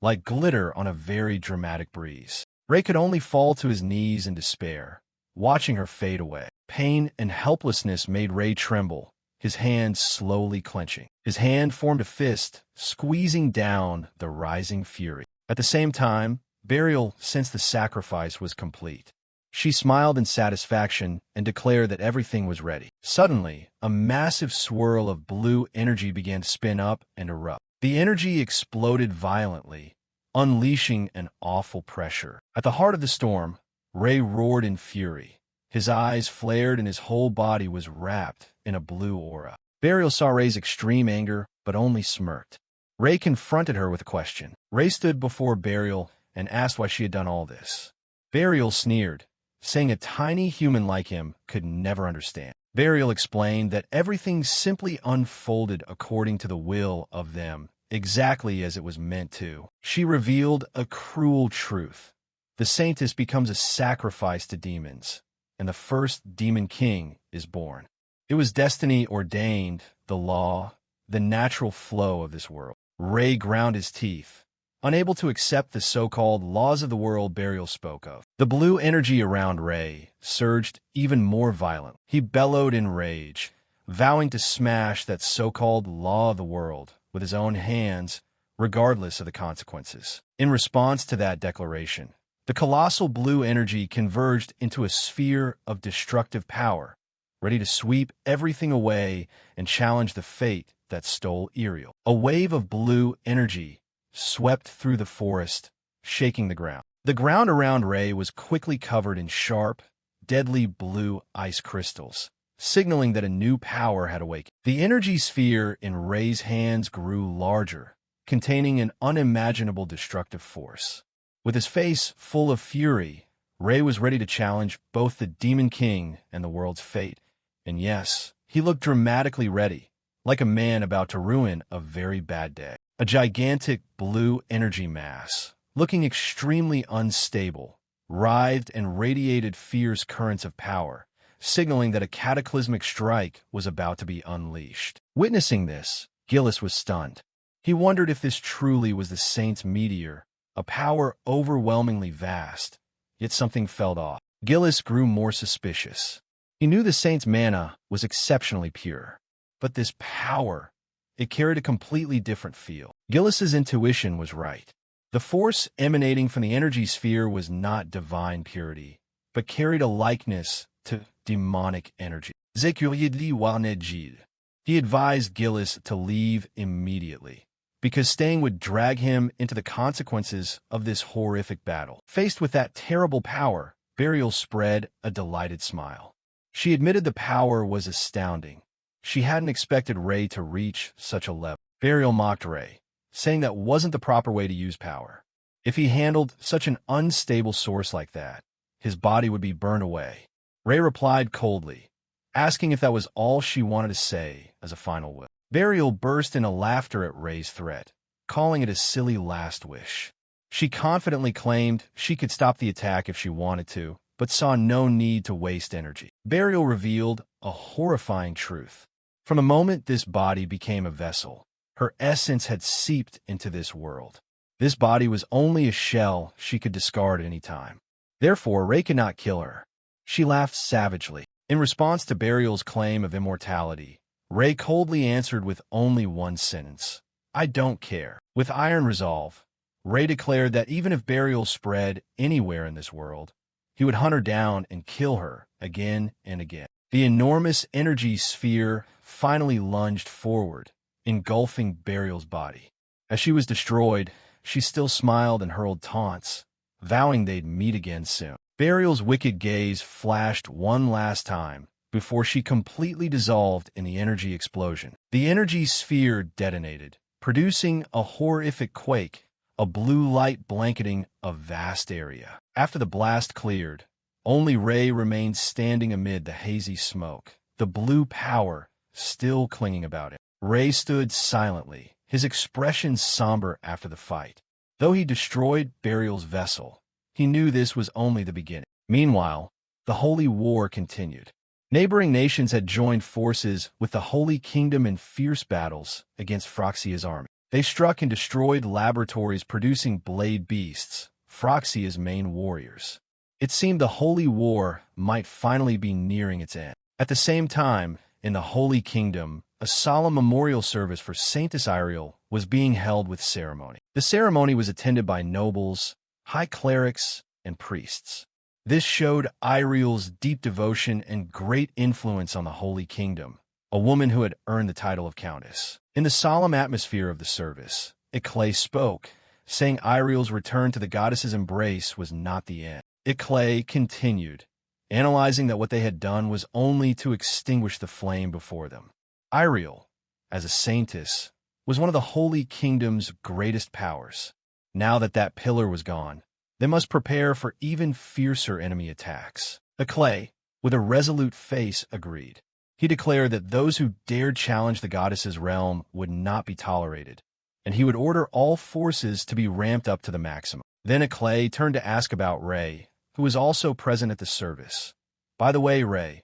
like glitter on a very dramatic breeze. Ray could only fall to his knees in despair, watching her fade away. Pain and helplessness made Ray tremble, his hands slowly clenching. His hand formed a fist, squeezing down the rising fury. At the same time, Ariel sensed the sacrifice was complete. She smiled in satisfaction and declared that everything was ready. Suddenly, a massive swirl of blue energy began to spin up and erupt. The energy exploded violently, unleashing an awful pressure. At the heart of the storm, Ray roared in fury. His eyes flared and his whole body was wrapped in a blue aura. Ariel saw Ray's extreme anger, but only smirked. Ray confronted her with a question. Ray stood before Ariel and asked why she had done all this. Ariel sneered, saying a tiny human like him could never understand. Ariel explained that everything simply unfolded according to the will of them, exactly as it was meant to. She revealed a cruel truth. The saintess becomes a sacrifice to demons, and the first demon king is born. It was destiny ordained, the law, the natural flow of this world. Ray ground his teeth, unable to accept the so-called laws of the world Ariel spoke of. The blue energy around Ray surged even more violent. He bellowed in rage, vowing to smash that so-called law of the world with his own hands, regardless of the consequences. In response to that declaration, the colossal blue energy converged into a sphere of destructive power, ready to sweep everything away and challenge the fate that stole Ariel. A wave of blue energy swept through the forest, shaking the ground. The ground around Ray was quickly covered in sharp, deadly blue ice crystals, signaling that a new power had awakened. The energy sphere in Ray's hands grew larger, containing an unimaginable destructive force. With his face full of fury, Ray was ready to challenge both the Demon King and the world's fate. And yes, he looked dramatically ready, like a man about to ruin a very bad day. A gigantic blue energy mass, looking extremely unstable, writhed and radiated fierce currents of power, signaling that a cataclysmic strike was about to be unleashed. Witnessing this, Gillis was stunned. He wondered if this truly was the saint's meteor, a power overwhelmingly vast, yet something felt off. Gillis grew more suspicious. He knew the saint's mana was exceptionally pure, but this power, it carried a completely different feel. Gillis's intuition was right. The force emanating from the energy sphere was not divine purity, but carried a likeness to demonic energy. He advised Gillis to leave immediately, because staying would drag him into the consequences of this horrific battle. Faced with that terrible power, Burial spread a delighted smile. She admitted the power was astounding. She hadn't expected Ray to reach such a level. Burial mocked Ray, saying that wasn't the proper way to use power. If he handled such an unstable source like that, his body would be burned away. Ray replied coldly, asking if that was all she wanted to say as a final will. Burial burst into laughter at Ray's threat, calling it a silly last wish. She confidently claimed she could stop the attack if she wanted to, but saw no need to waste energy. Burial revealed a horrifying truth. From the moment this body became a vessel, her essence had seeped into this world. This body was only a shell she could discard at any time. Therefore, Ray could not kill her. She laughed savagely. In response to Burial's claim of immortality, Ray coldly answered with only one sentence, "I don't care." With iron resolve, Ray declared that even if Burial spread anywhere in this world, he would hunt her down and kill her again and again. The enormous energy sphere finally lunged forward, engulfing Burial's body. As she was destroyed, she still smiled and hurled taunts, vowing they'd meet again soon. Burial's wicked gaze flashed one last time before she completely dissolved in the energy explosion. The energy sphere detonated, producing a horrific quake, a blue light blanketing a vast area. After the blast cleared, only Ray remained standing amid the hazy smoke, the blue power still clinging about him. Ray stood silently, his expression somber after the fight. Though he destroyed Burial's vessel, he knew this was only the beginning. Meanwhile, the Holy War continued. Neighboring nations had joined forces with the Holy Kingdom in fierce battles against Phryxia's army. They struck and destroyed laboratories producing blade beasts, Phryxia's main warriors. It seemed the Holy War might finally be nearing its end. At the same time, in the Holy Kingdom, a solemn memorial service for Saintess Iriel was being held with ceremony. The ceremony was attended by nobles, high clerics, and priests. This showed Iriel's deep devotion and great influence on the Holy Kingdom, a woman who had earned the title of Countess. In the solemn atmosphere of the service, Iclay spoke, saying Iriel's return to the goddess's embrace was not the end. Iclay continued, analyzing that what they had done was only to extinguish the flame before them. Iriel, as a saintess, was one of the Holy Kingdom's greatest powers. Now that that pillar was gone, they must prepare for even fiercer enemy attacks. Iclay, with a resolute face, agreed. He declared that those who dared challenge the goddess's realm would not be tolerated, and he would order all forces to be ramped up to the maximum. Then Iclay turned to ask about Ray, who was also present at the service. "By the way, Ray,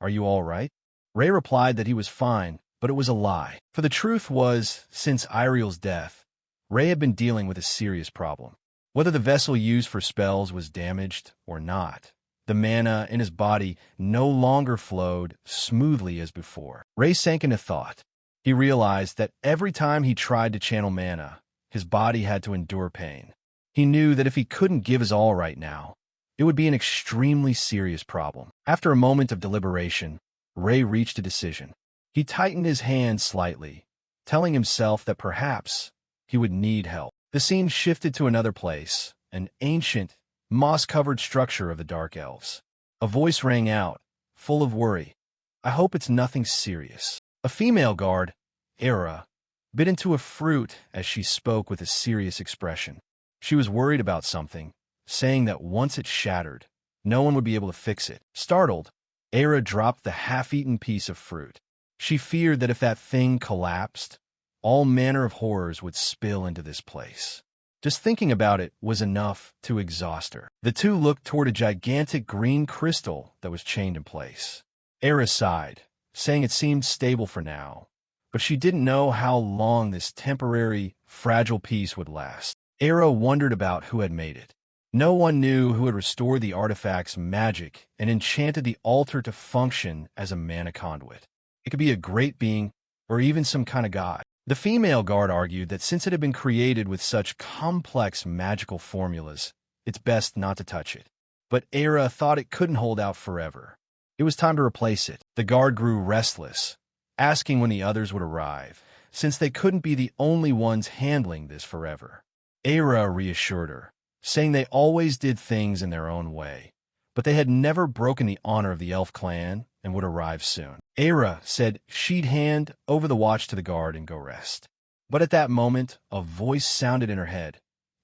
are you all right?" Ray replied that he was fine, but it was a lie. For the truth was, since Iriel's death, Ray had been dealing with a serious problem. Whether the vessel used for spells was damaged or not, the mana in his body no longer flowed smoothly as before. Ray sank into thought. He realized that every time he tried to channel mana, his body had to endure pain. He knew that if he couldn't give his all right now, it would be an extremely serious problem. After a moment of deliberation, Ray reached a decision. He tightened his hand slightly, telling himself that perhaps he would need help. The scene shifted to another place, an ancient, moss-covered structure of the Dark Elves. A voice rang out, full of worry. "I hope it's nothing serious." A female guard, Era, bit into a fruit as she spoke with a serious expression. She was worried about something, saying that once it shattered, no one would be able to fix it. Startled, Era dropped the half-eaten piece of fruit. She feared that if that thing collapsed, all manner of horrors would spill into this place. Just thinking about it was enough to exhaust her. The two looked toward a gigantic green crystal that was chained in place. Era sighed, saying it seemed stable for now, but she didn't know how long this temporary, fragile piece would last. Era wondered about who had made it. No one knew who had restored the artifact's magic and enchanted the altar to function as a mana conduit. It could be a great being, or even some kind of god. The female guard argued that since it had been created with such complex magical formulas, it's best not to touch it. But Era thought it couldn't hold out forever. It was time to replace it. The guard grew restless, asking when the others would arrive, since they couldn't be the only ones handling this forever. Era reassured her, saying they always did things in their own way, but they had never broken the honor of the elf clan and would arrive soon. Era said she'd hand over the watch to the guard and go rest. But at that moment, a voice sounded in her head.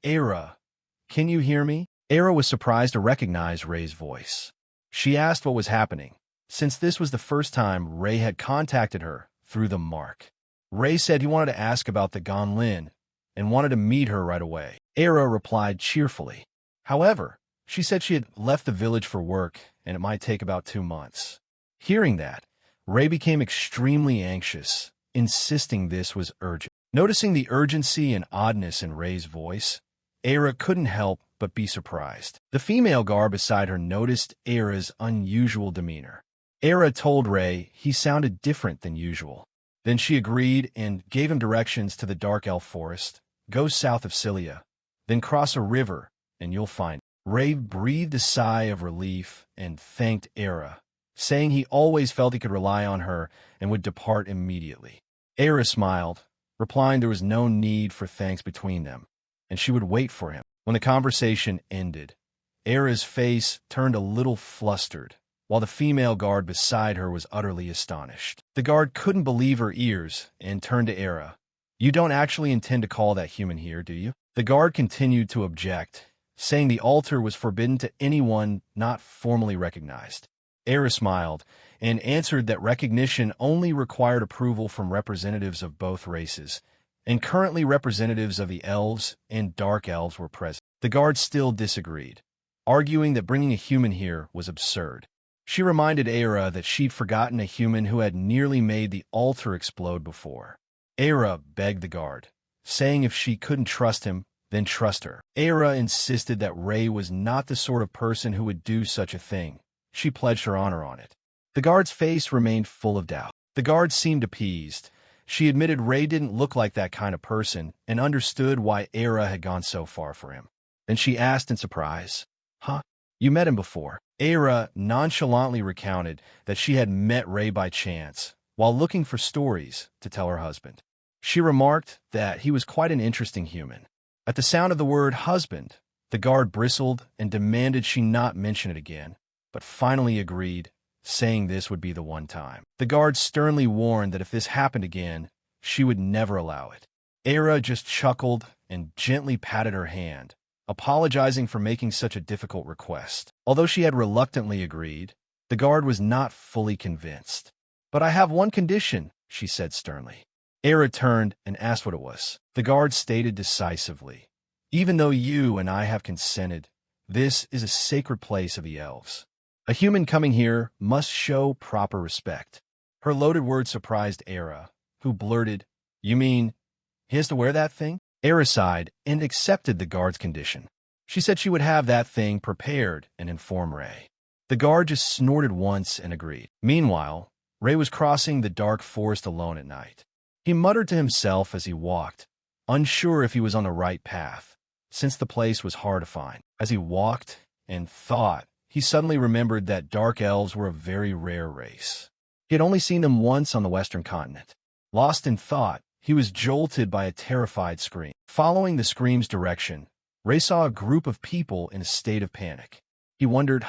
Era, can you hear me? Era was surprised to recognize Ray's voice. She asked what was happening, since this was the first time Ray had contacted her through the mark. Ray said he wanted to ask about the Gonlin and wanted to meet her right away. Era replied cheerfully. However, she said she had left the village for work and it might take about 2 months. Hearing that, Ray became extremely anxious, insisting this was urgent. Noticing the urgency and oddness in Ray's voice, Era couldn't help but be surprised. The female guard beside her noticed Era's unusual demeanor. Era told Ray he sounded different than usual. Then she agreed and gave him directions to the Dark Elf Forest. Go south of Cilia, then cross a river, and you'll find it. Ray breathed a sigh of relief and thanked Era, saying he always felt he could rely on her and would depart immediately. Era smiled, replying there was no need for thanks between them, and she would wait for him. When the conversation ended, Era's face turned a little flustered, while the female guard beside her was utterly astonished. The guard couldn't believe her ears and turned to Era. You don't actually intend to call that human here, do you? The guard continued to object, saying the altar was forbidden to anyone not formally recognized. Era smiled and answered that recognition only required approval from representatives of both races, and currently representatives of the elves and dark elves were present. The guard still disagreed, arguing that bringing a human here was absurd. She reminded Era that she'd forgotten a human who had nearly made the altar explode before. Era begged the guard, saying if she couldn't trust him, then trust her. Era insisted that Ray was not the sort of person who would do such a thing. She pledged her honor on it. The guard's face remained full of doubt. The guard seemed appeased. She admitted Ray didn't look like that kind of person and understood why Era had gone so far for him. Then she asked in surprise, Huh? You met him before? Era nonchalantly recounted that she had met Ray by chance while looking for stories to tell her husband. She remarked that he was quite an interesting human. At the sound of the word husband, the guard bristled and demanded she not mention it again, but finally agreed, saying this would be the one time. The guard sternly warned that if this happened again, she would never allow it. Era just chuckled and gently patted her hand, apologizing for making such a difficult request. Although she had reluctantly agreed, the guard was not fully convinced. But I have one condition, she said sternly. Era turned and asked what it was. The guard stated decisively, even though you and I have consented, this is a sacred place of the elves. A human coming here must show proper respect. Her loaded words surprised Era, who blurted, You mean he has to wear that thing? Era sighed and accepted the guard's condition. She said she would have that thing prepared and inform Ray. The guard just snorted once and agreed. Meanwhile, Ray was crossing the dark forest alone at night. He muttered to himself as he walked, unsure if he was on the right path, since the place was hard to find. As he walked and thought, he suddenly remembered that dark elves were a very rare race. He had only seen them once on the western continent. Lost in thought, he was jolted by a terrified scream. Following the scream's direction, Ray saw a group of people in a state of panic. He wondered,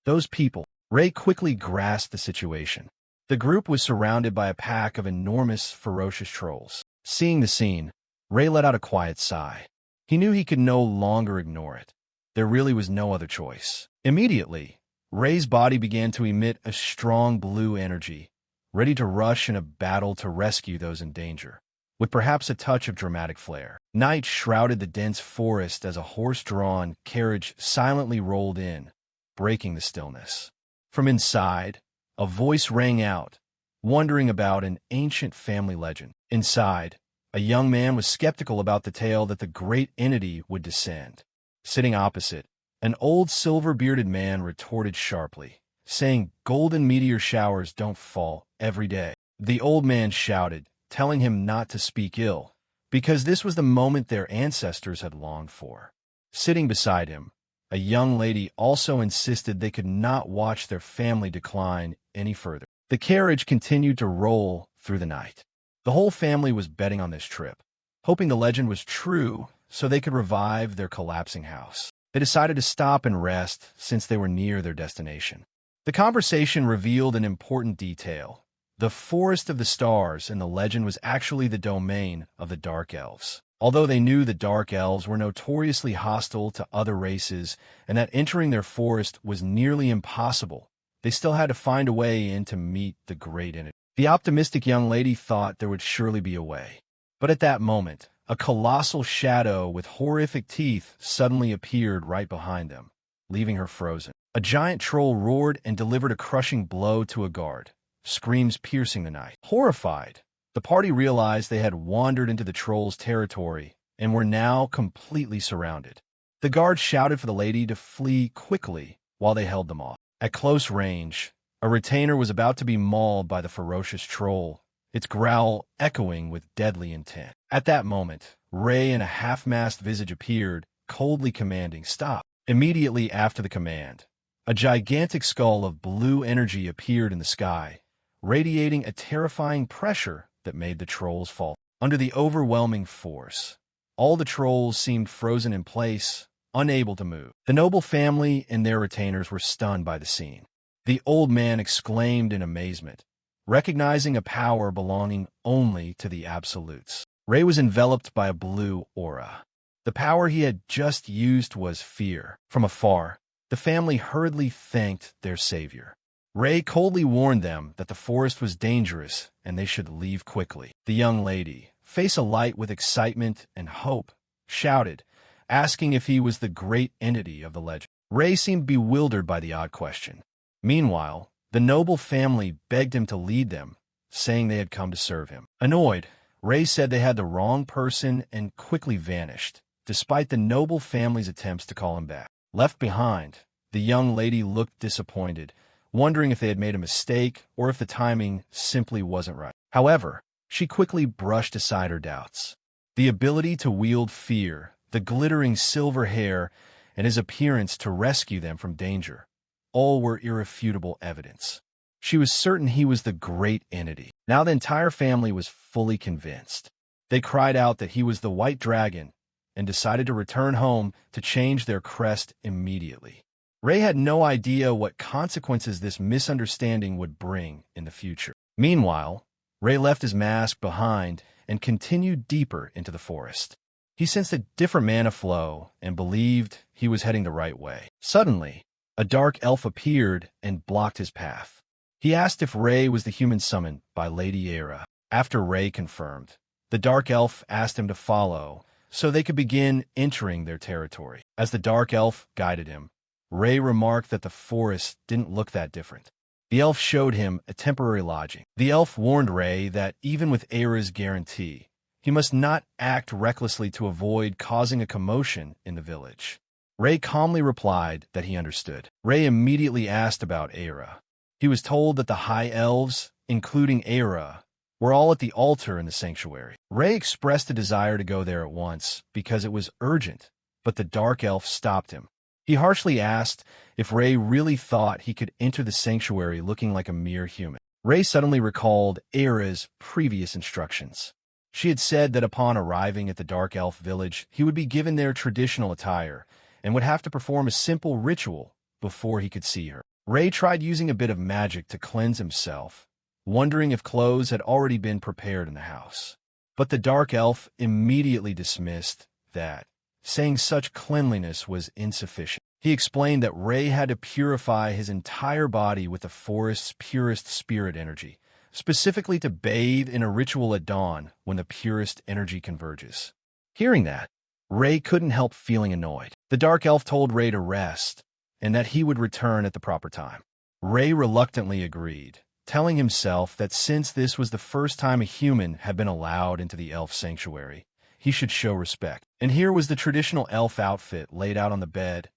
Those people. Ray quickly grasped the situation. The group was surrounded by a pack of enormous, ferocious trolls. Seeing the scene, Ray let out a quiet sigh. He knew he could no longer ignore it. There really was no other choice. Immediately, Ray's body began to emit a strong blue energy, ready to rush in a battle to rescue those in danger. with perhaps a touch of dramatic flair. Night shrouded the dense forest as a horse-drawn carriage silently rolled in, breaking the stillness. From inside, a voice rang out, wondering about an ancient family legend. Inside, a young man was skeptical about the tale that the great entity would descend. Sitting opposite, an old silver-bearded man retorted sharply, saying golden meteor showers don't fall every day. The old man shouted, telling him not to speak ill, because this was the moment their ancestors had longed for. Sitting beside him, a young lady also insisted they could not watch their family decline any further. The carriage continued to roll through the night. The whole family was betting on this trip, hoping the legend was true so they could revive their collapsing house. They decided to stop and rest since they were near their destination. The conversation revealed an important detail. The Forest of the Stars in the legend was actually the domain of the Dark Elves. Although they knew the Dark Elves were notoriously hostile to other races and that entering their forest was nearly impossible, they still had to find a way in to meet the great entity. The optimistic young lady thought there would surely be a way. But at that moment, a colossal shadow with horrific teeth suddenly appeared right behind them, leaving her frozen. A giant troll roared and delivered a crushing blow to a guard, screams piercing the night. Horrified, the party realized they had wandered into the troll's territory and were now completely surrounded. The guard shouted for the lady to flee quickly while they held them off. At close range, a retainer was about to be mauled by the ferocious troll, its growl echoing with deadly intent. At that moment, Ray in a half-masked visage appeared, coldly commanding, "Stop." Immediately after the command, a gigantic skull of blue energy appeared in the sky, radiating a terrifying pressure that made the trolls fall. Under the overwhelming force, all the trolls seemed frozen in place, unable to move. The noble family and their retainers were stunned by the scene. The old man exclaimed in amazement, recognizing a power belonging only to the absolutes. Ray was enveloped by a blue aura. The power he had just used was fear. From afar, the family hurriedly thanked their savior. Ray coldly warned them that the forest was dangerous and they should leave quickly. The young lady, face alight with excitement and hope, shouted, asking if he was the great entity of the legend. Ray seemed bewildered by the odd question. Meanwhile, the noble family begged him to lead them, saying they had come to serve him. Annoyed, Ray said they had the wrong person and quickly vanished, despite the noble family's attempts to call him back. Left behind, the young lady looked disappointed, wondering if they had made a mistake or if the timing simply wasn't right. However, she quickly brushed aside her doubts. The ability to wield fear, the glittering silver hair, and his appearance to rescue them from danger, all were irrefutable evidence. She was certain he was the great entity. Now the entire family was fully convinced. They cried out that he was the white dragon and decided to return home to change their crest immediately. Ray had no idea what consequences this misunderstanding would bring in the future. Meanwhile, Ray left his mask behind and continued deeper into the forest. He sensed a different mana flow and believed he was heading the right way. Suddenly, a dark elf appeared and blocked his path. He asked if Ray was the human summoned by Lady Era. After Ray confirmed, the dark elf asked him to follow so they could begin entering their territory. As the dark elf guided him, Ray remarked that the forest didn't look that different. The elf showed him a temporary lodging. The elf warned Ray that even with Era's guarantee, he must not act recklessly to avoid causing a commotion in the village. Ray calmly replied that he understood. Ray immediately asked about Era. He was told that the High Elves, including Era, were all at the altar in the sanctuary. Ray expressed a desire to go there at once because it was urgent, but the Dark Elf stopped him. He harshly asked if Ray really thought he could enter the sanctuary looking like a mere human. Ray suddenly recalled Era's previous instructions. She had said that upon arriving at the Dark Elf village, he would be given their traditional attire and would have to perform a simple ritual before he could see her. Ray tried using a bit of magic to cleanse himself, wondering if clothes had already been prepared in the house. But the Dark Elf immediately dismissed that, saying such cleanliness was insufficient. He explained that Ray had to purify his entire body with the forest's purest spirit energy, specifically to bathe in a ritual at dawn when the purest energy converges. Hearing that, Ray couldn't help feeling annoyed. The dark elf told Ray to rest, and that he would return at the proper time. Ray reluctantly agreed, telling himself that since this was the first time a human had been allowed into the elf sanctuary, he should show respect. And here was the traditional elf outfit laid out on the bed,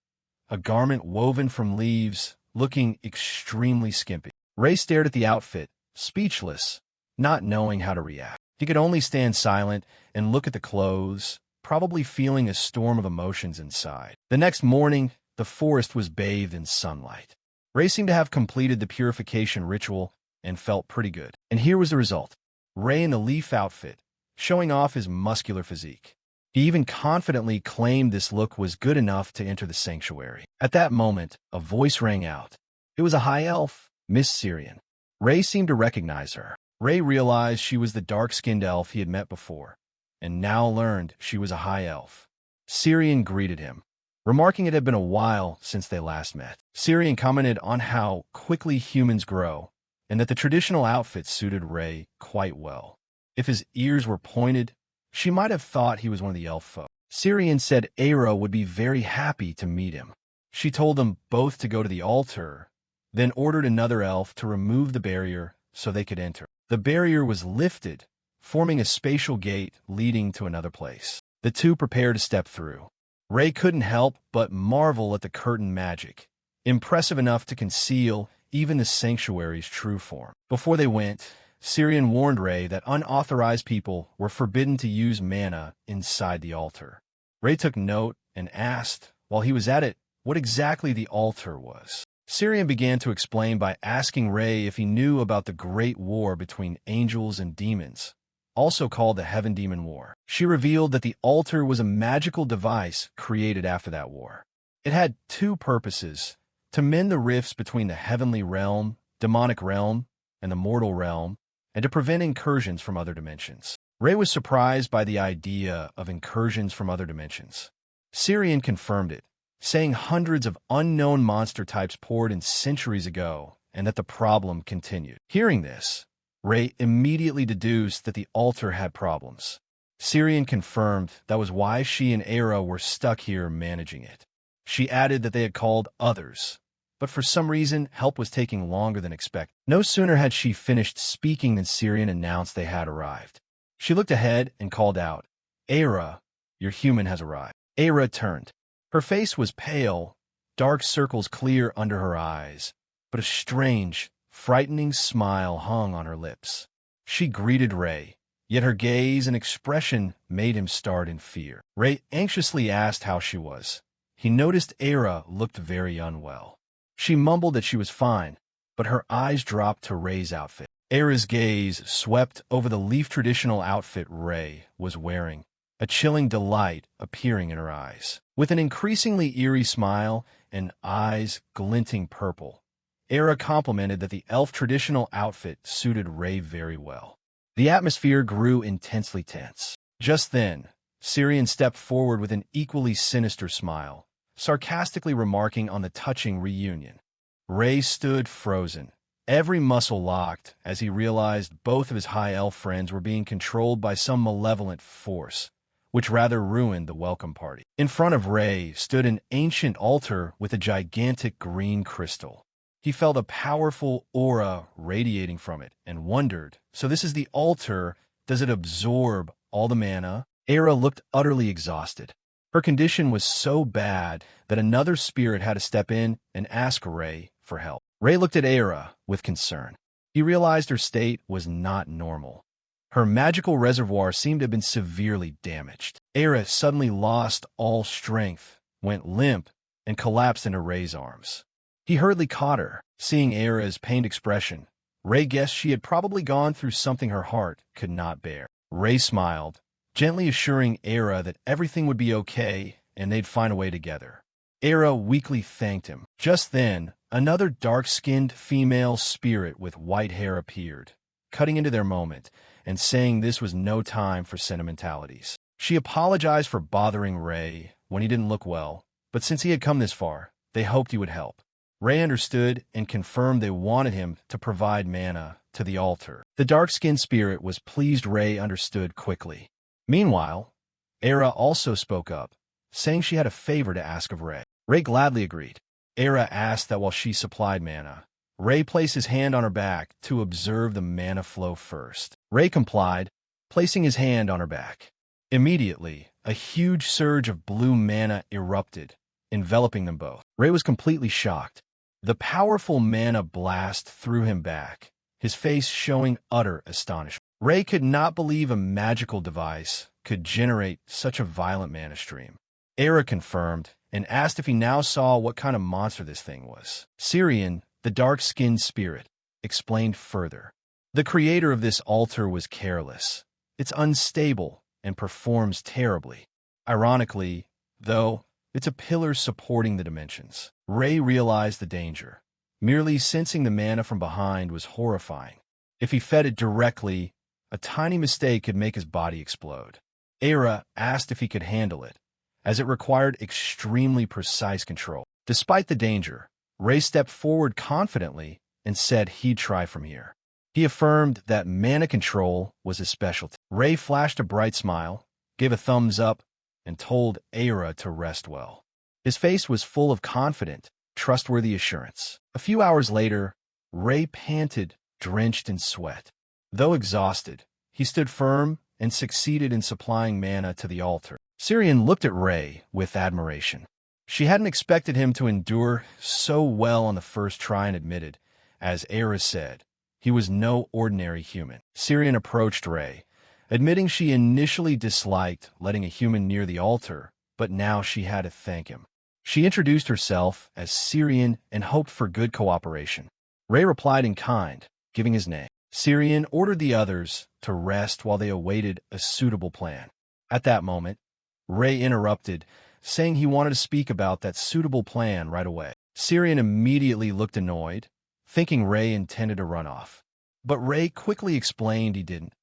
a garment woven from leaves, looking extremely skimpy. Ray stared at the outfit, speechless, not knowing how to react. He could only stand silent and look at the clothes, probably feeling a storm of emotions inside. The next morning, the forest was bathed in sunlight. Ray seemed to have completed the purification ritual and felt pretty good. And here was the result. Ray in the leaf outfit, showing off his muscular physique. He even confidently claimed this look was good enough to enter the sanctuary. At that moment, a voice rang out. It was a high elf, Miss Syrian. Ray seemed to recognize her. Ray realized she was the dark-skinned elf he had met before, and now learned she was a high elf. Syrian greeted him, remarking it had been a while since they last met. Syrian commented on how quickly humans grow, and that the traditional outfit suited Ray quite well. If his ears were pointed, she might have thought he was one of the elf folk. Syrian said Aira would be very happy to meet him. She told them both to go to the altar, then ordered another elf to remove the barrier so they could enter. The barrier was lifted, forming a spatial gate leading to another place. The two prepared to step through. Ray couldn't help but marvel at the curtain magic, impressive enough to conceal even the sanctuary's true form. Before they went, Syrian warned Ray that unauthorized people were forbidden to use mana inside the altar. Ray took note and asked, while he was at it, what exactly the altar was. Syrian began to explain by asking Ray if he knew about the Great War between angels and demons, also called the Heaven Demon War. She revealed that the altar was a magical device created after that war. It had two purposes: to mend the rifts between the heavenly realm, demonic realm, and the mortal realm, and to prevent incursions from other dimensions. Ray was surprised by the idea of incursions from other dimensions. Syrian confirmed it, saying hundreds of unknown monster types poured in centuries ago, and that the problem continued. Hearing this, Ray immediately deduced that the altar had problems. Syrian confirmed that was why she and Aira were stuck here managing it. She added that they had called others, but for some reason, help was taking longer than expected. No sooner had she finished speaking than Syrian announced they had arrived. She looked ahead and called out, Aira, your human has arrived. Aira turned. Her face was pale, dark circles clear under her eyes, but a strange, frightening smile hung on her lips. She greeted Ray, yet her gaze and expression made him start in fear. Ray anxiously asked how she was. He noticed Aira looked very unwell. She mumbled that she was fine, but her eyes dropped to Ray's outfit. Aira's gaze swept over the leaf traditional outfit Ray was wearing, a chilling delight appearing in her eyes. With an increasingly eerie smile and eyes glinting purple, Aira complimented that the elf traditional outfit suited Ray very well. The atmosphere grew intensely tense. Just then, Syrian stepped forward with an equally sinister smile, sarcastically remarking on the touching reunion. Ray stood frozen, every muscle locked as he realized both of his high elf friends were being controlled by some malevolent force, which rather ruined the welcome party. In front of Ray stood an ancient altar with a gigantic green crystal. He felt a powerful aura radiating from it and wondered, so this is the altar, does it absorb all the mana? Aira looked utterly exhausted. Her condition was so bad that another spirit had to step in and ask Ray for help. Ray looked at Aira with concern. He realized her state was not normal. Her magical reservoir seemed to have been severely damaged. Aira suddenly lost all strength, went limp, and collapsed into Ray's arms. He hurriedly caught her. Seeing Aira's pained expression, Ray guessed she had probably gone through something her heart could not bear. Ray smiled, gently assuring Aira that everything would be okay and they'd find a way together. Aira weakly thanked him. Just then, another dark-skinned female spirit with white hair appeared, cutting into their moment and saying this was no time for sentimentalities. She apologized for bothering Ray when he didn't look well, but since he had come this far, they hoped he would help. Ray understood and confirmed they wanted him to provide mana to the altar. The dark-skinned spirit was pleased Rei understood quickly. Meanwhile, Era also spoke up, saying she had a favor to ask of Rei. Rei gladly agreed. Era asked that while she supplied mana, Rei place his hand on her back to observe the mana flow first. Rei complied, placing his hand on her back. Immediately, a huge surge of blue mana erupted, enveloping them both. Rei was completely shocked. The powerful mana blast threw him back, his face showing utter astonishment. Rei could not believe a magical device could generate such a violent mana stream. Era confirmed and asked if he now saw what kind of monster this thing was. Syrian, the dark-skinned spirit, explained further. The creator of this altar was careless. It's unstable and performs terribly. Ironically, though, it's a pillar supporting the dimensions. Rei realized the danger. Merely sensing the mana from behind was horrifying. If he fed it directly, a tiny mistake could make his body explode. Era asked if he could handle it, as it required extremely precise control. Despite the danger, Rei stepped forward confidently and said he'd try from here. He affirmed that mana control was his specialty. Rei flashed a bright smile, gave a thumbs up, and told Era to rest well. His face was full of confident, trustworthy assurance. A few hours later, Rei panted, drenched in sweat. Though exhausted, he stood firm and succeeded in supplying mana to the altar. Syrian looked at Rei with admiration. She hadn't expected him to endure so well on the first try and admitted, as Era said, he was no ordinary human. Syrian approached Rei, admitting she initially disliked letting a human near the altar, but now she had to thank him. She introduced herself as Syrian and hoped for good cooperation. Rei replied in kind, giving his name. Syrian ordered the others to rest while they awaited a suitable plan. At that moment, Rei interrupted, saying he wanted to speak about that suitable plan right away. Syrian immediately looked annoyed, thinking Rei intended to run off. But Rei quickly explained he didn't.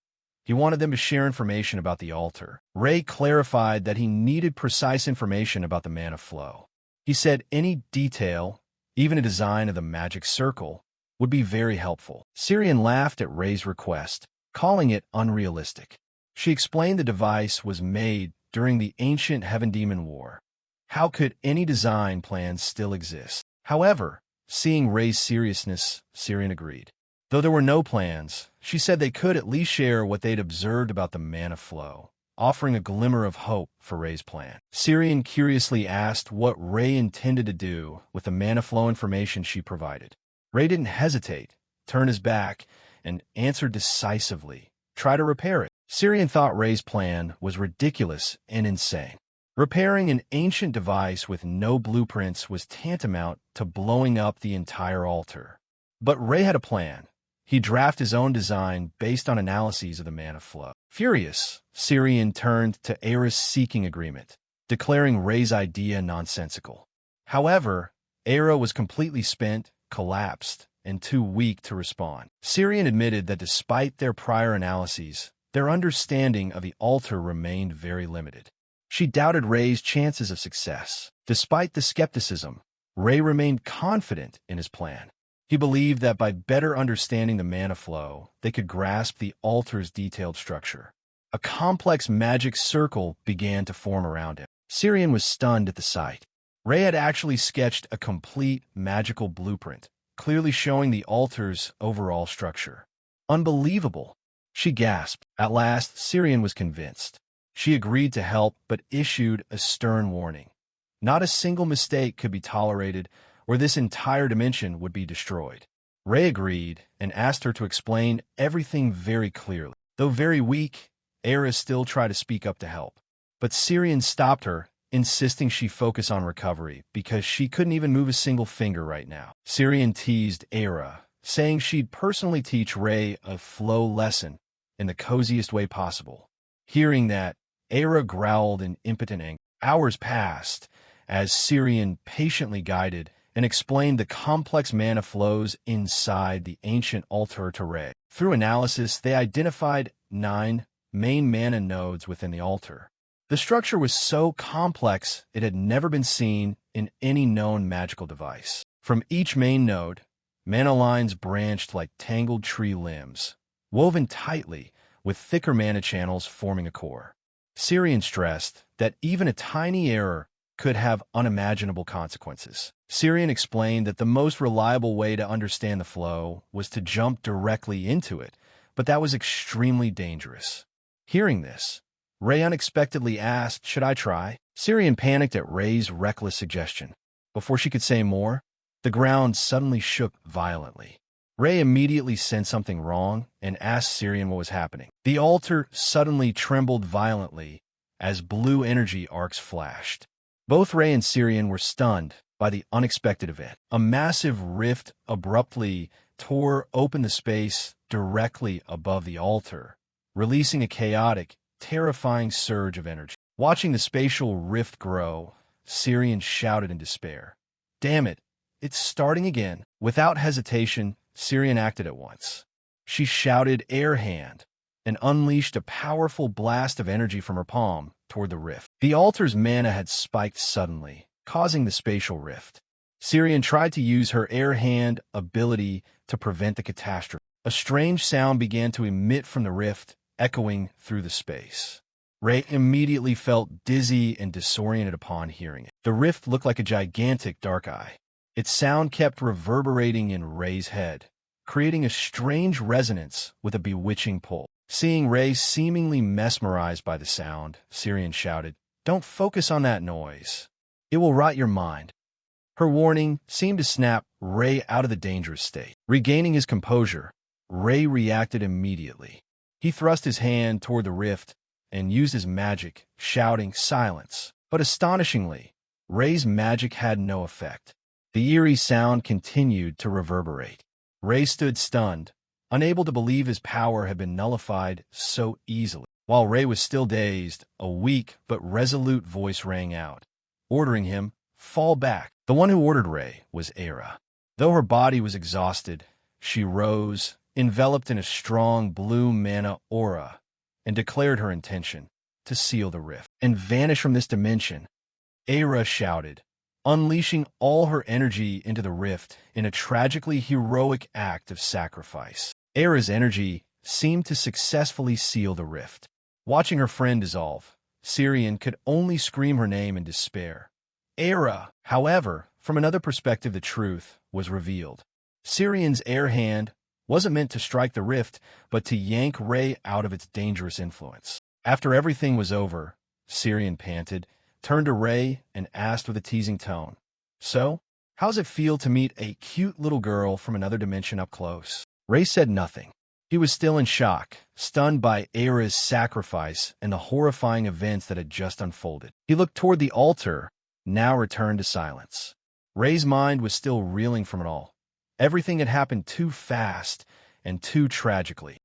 He wanted them to share information about the altar. Rei clarified that he needed precise information about the mana flow. He said any detail, even a design of the magic circle, would be very helpful. Syrian laughed at Rei's request, calling it unrealistic. She explained the device was made during the ancient Heaven Demon War. How could any design plans still exist? However, seeing Rei's seriousness, Syrian agreed. Though there were no plans, she said they could at least share what they'd observed about the mana flow, offering a glimmer of hope for Rei's plan. Syrian curiously asked what Rei intended to do with the mana flow information she provided. Rei didn't hesitate, turned his back, and answered decisively, "Try to repair it." Syrian thought Rei's plan was ridiculous and insane. Repairing an ancient device with no blueprints was tantamount to blowing up the entire altar. But Rei had a plan. He drafted his own design based on analyses of the mana flow. Furious, Syrian turned to Era's seeking agreement, declaring Rei's idea nonsensical. However, Era was completely spent, collapsed, and too weak to respond. Syrian admitted that despite their prior analyses, their understanding of the altar remained very limited. She doubted Rei's chances of success. Despite the skepticism, Rei remained confident in his plan. He believed that by better understanding the mana flow, they could grasp the altar's detailed structure. A complex magic circle began to form around him. Syrian was stunned at the sight. Rei had actually sketched a complete magical blueprint, clearly showing the altar's overall structure. Unbelievable! She gasped. At last, Syrian was convinced. She agreed to help, but issued a stern warning. Not a single mistake could be tolerated, or this entire dimension would be destroyed. Rei agreed and asked her to explain everything very clearly. Though very weak, Era still tried to speak up to help. But Syrian stopped her, insisting she focus on recovery because she couldn't even move a single finger right now. Syrian teased Era, saying she'd personally teach Rei a flow lesson in the coziest way possible. Hearing that, Era growled in impotent anger. Hours passed as Syrian patiently guided and explained the complex mana flows inside the ancient altar to Rei. Through analysis, they identified 9 main mana nodes within the altar. The structure was so complex it had never been seen in any known magical device. From each main node, Mana lines branched like tangled tree limbs, woven tightly, with thicker mana channels forming a core. Syrian stressed that even a tiny error could have unimaginable consequences. Syrian explained that the most reliable way to understand the flow was to jump directly into it, but that was extremely dangerous. Hearing this, Ray unexpectedly asked, "Should I try?" Syrian panicked at Ray's reckless suggestion. Before she could say more, the ground suddenly shook violently. Ray immediately sensed something wrong and asked Syrian what was happening. The altar suddenly trembled violently as blue energy arcs flashed. Both Ray and Syrian were stunned by the unexpected event. A massive rift abruptly tore open the space directly above the altar, releasing a chaotic, terrifying surge of energy. Watching the spatial rift grow, Syrian shouted in despair, "Damn it, it's starting again." Without hesitation, Syrian acted at once. She shouted "Air Hand" and unleashed a powerful blast of energy from her palm toward the rift. The altar's mana had spiked suddenly, causing the spatial rift. Syrian tried to use her Air Hand ability to prevent the catastrophe. A strange sound began to emit from the rift, echoing through the space. Ray immediately felt dizzy and disoriented upon hearing it. The rift looked like a gigantic dark eye. Its sound kept reverberating in Ray's head, creating a strange resonance with a bewitching pull. Seeing Ray seemingly mesmerized by the sound, Syrian shouted, "Don't focus on that noise. It will rot your mind." Her warning seemed to snap Ray out of the dangerous state. Regaining his composure, Ray reacted immediately. He thrust his hand toward the rift and used his magic, shouting, "Silence." But astonishingly, Ray's magic had no effect. The eerie sound continued to reverberate. Ray stood stunned, unable to believe his power had been nullified so easily. While Ray was still dazed, a weak but resolute voice rang out, ordering him, "Fall back." The one who ordered Ray was Era. Though her body was exhausted, she rose, enveloped in a strong blue mana aura, and declared her intention to seal the rift and vanish from this dimension. Era shouted, unleashing all her energy into the rift in a tragically heroic act of sacrifice. Era's energy seemed to successfully seal the rift. Watching her friend dissolve, Syrian could only scream her name in despair. Era! However, from another perspective, the truth was revealed. Syrian's air hand wasn't meant to strike the rift, but to yank Ray out of its dangerous influence. After everything was over, Syrian panted, turned to Ray, and asked with a teasing tone, "So, how's it feel to meet a cute little girl from another dimension up close?" Ray said nothing. He was still in shock, stunned by Era's sacrifice and the horrifying events that had just unfolded. He looked toward the altar, now returned to silence. Ray's mind was still reeling from it all. Everything had happened too fast and too tragically.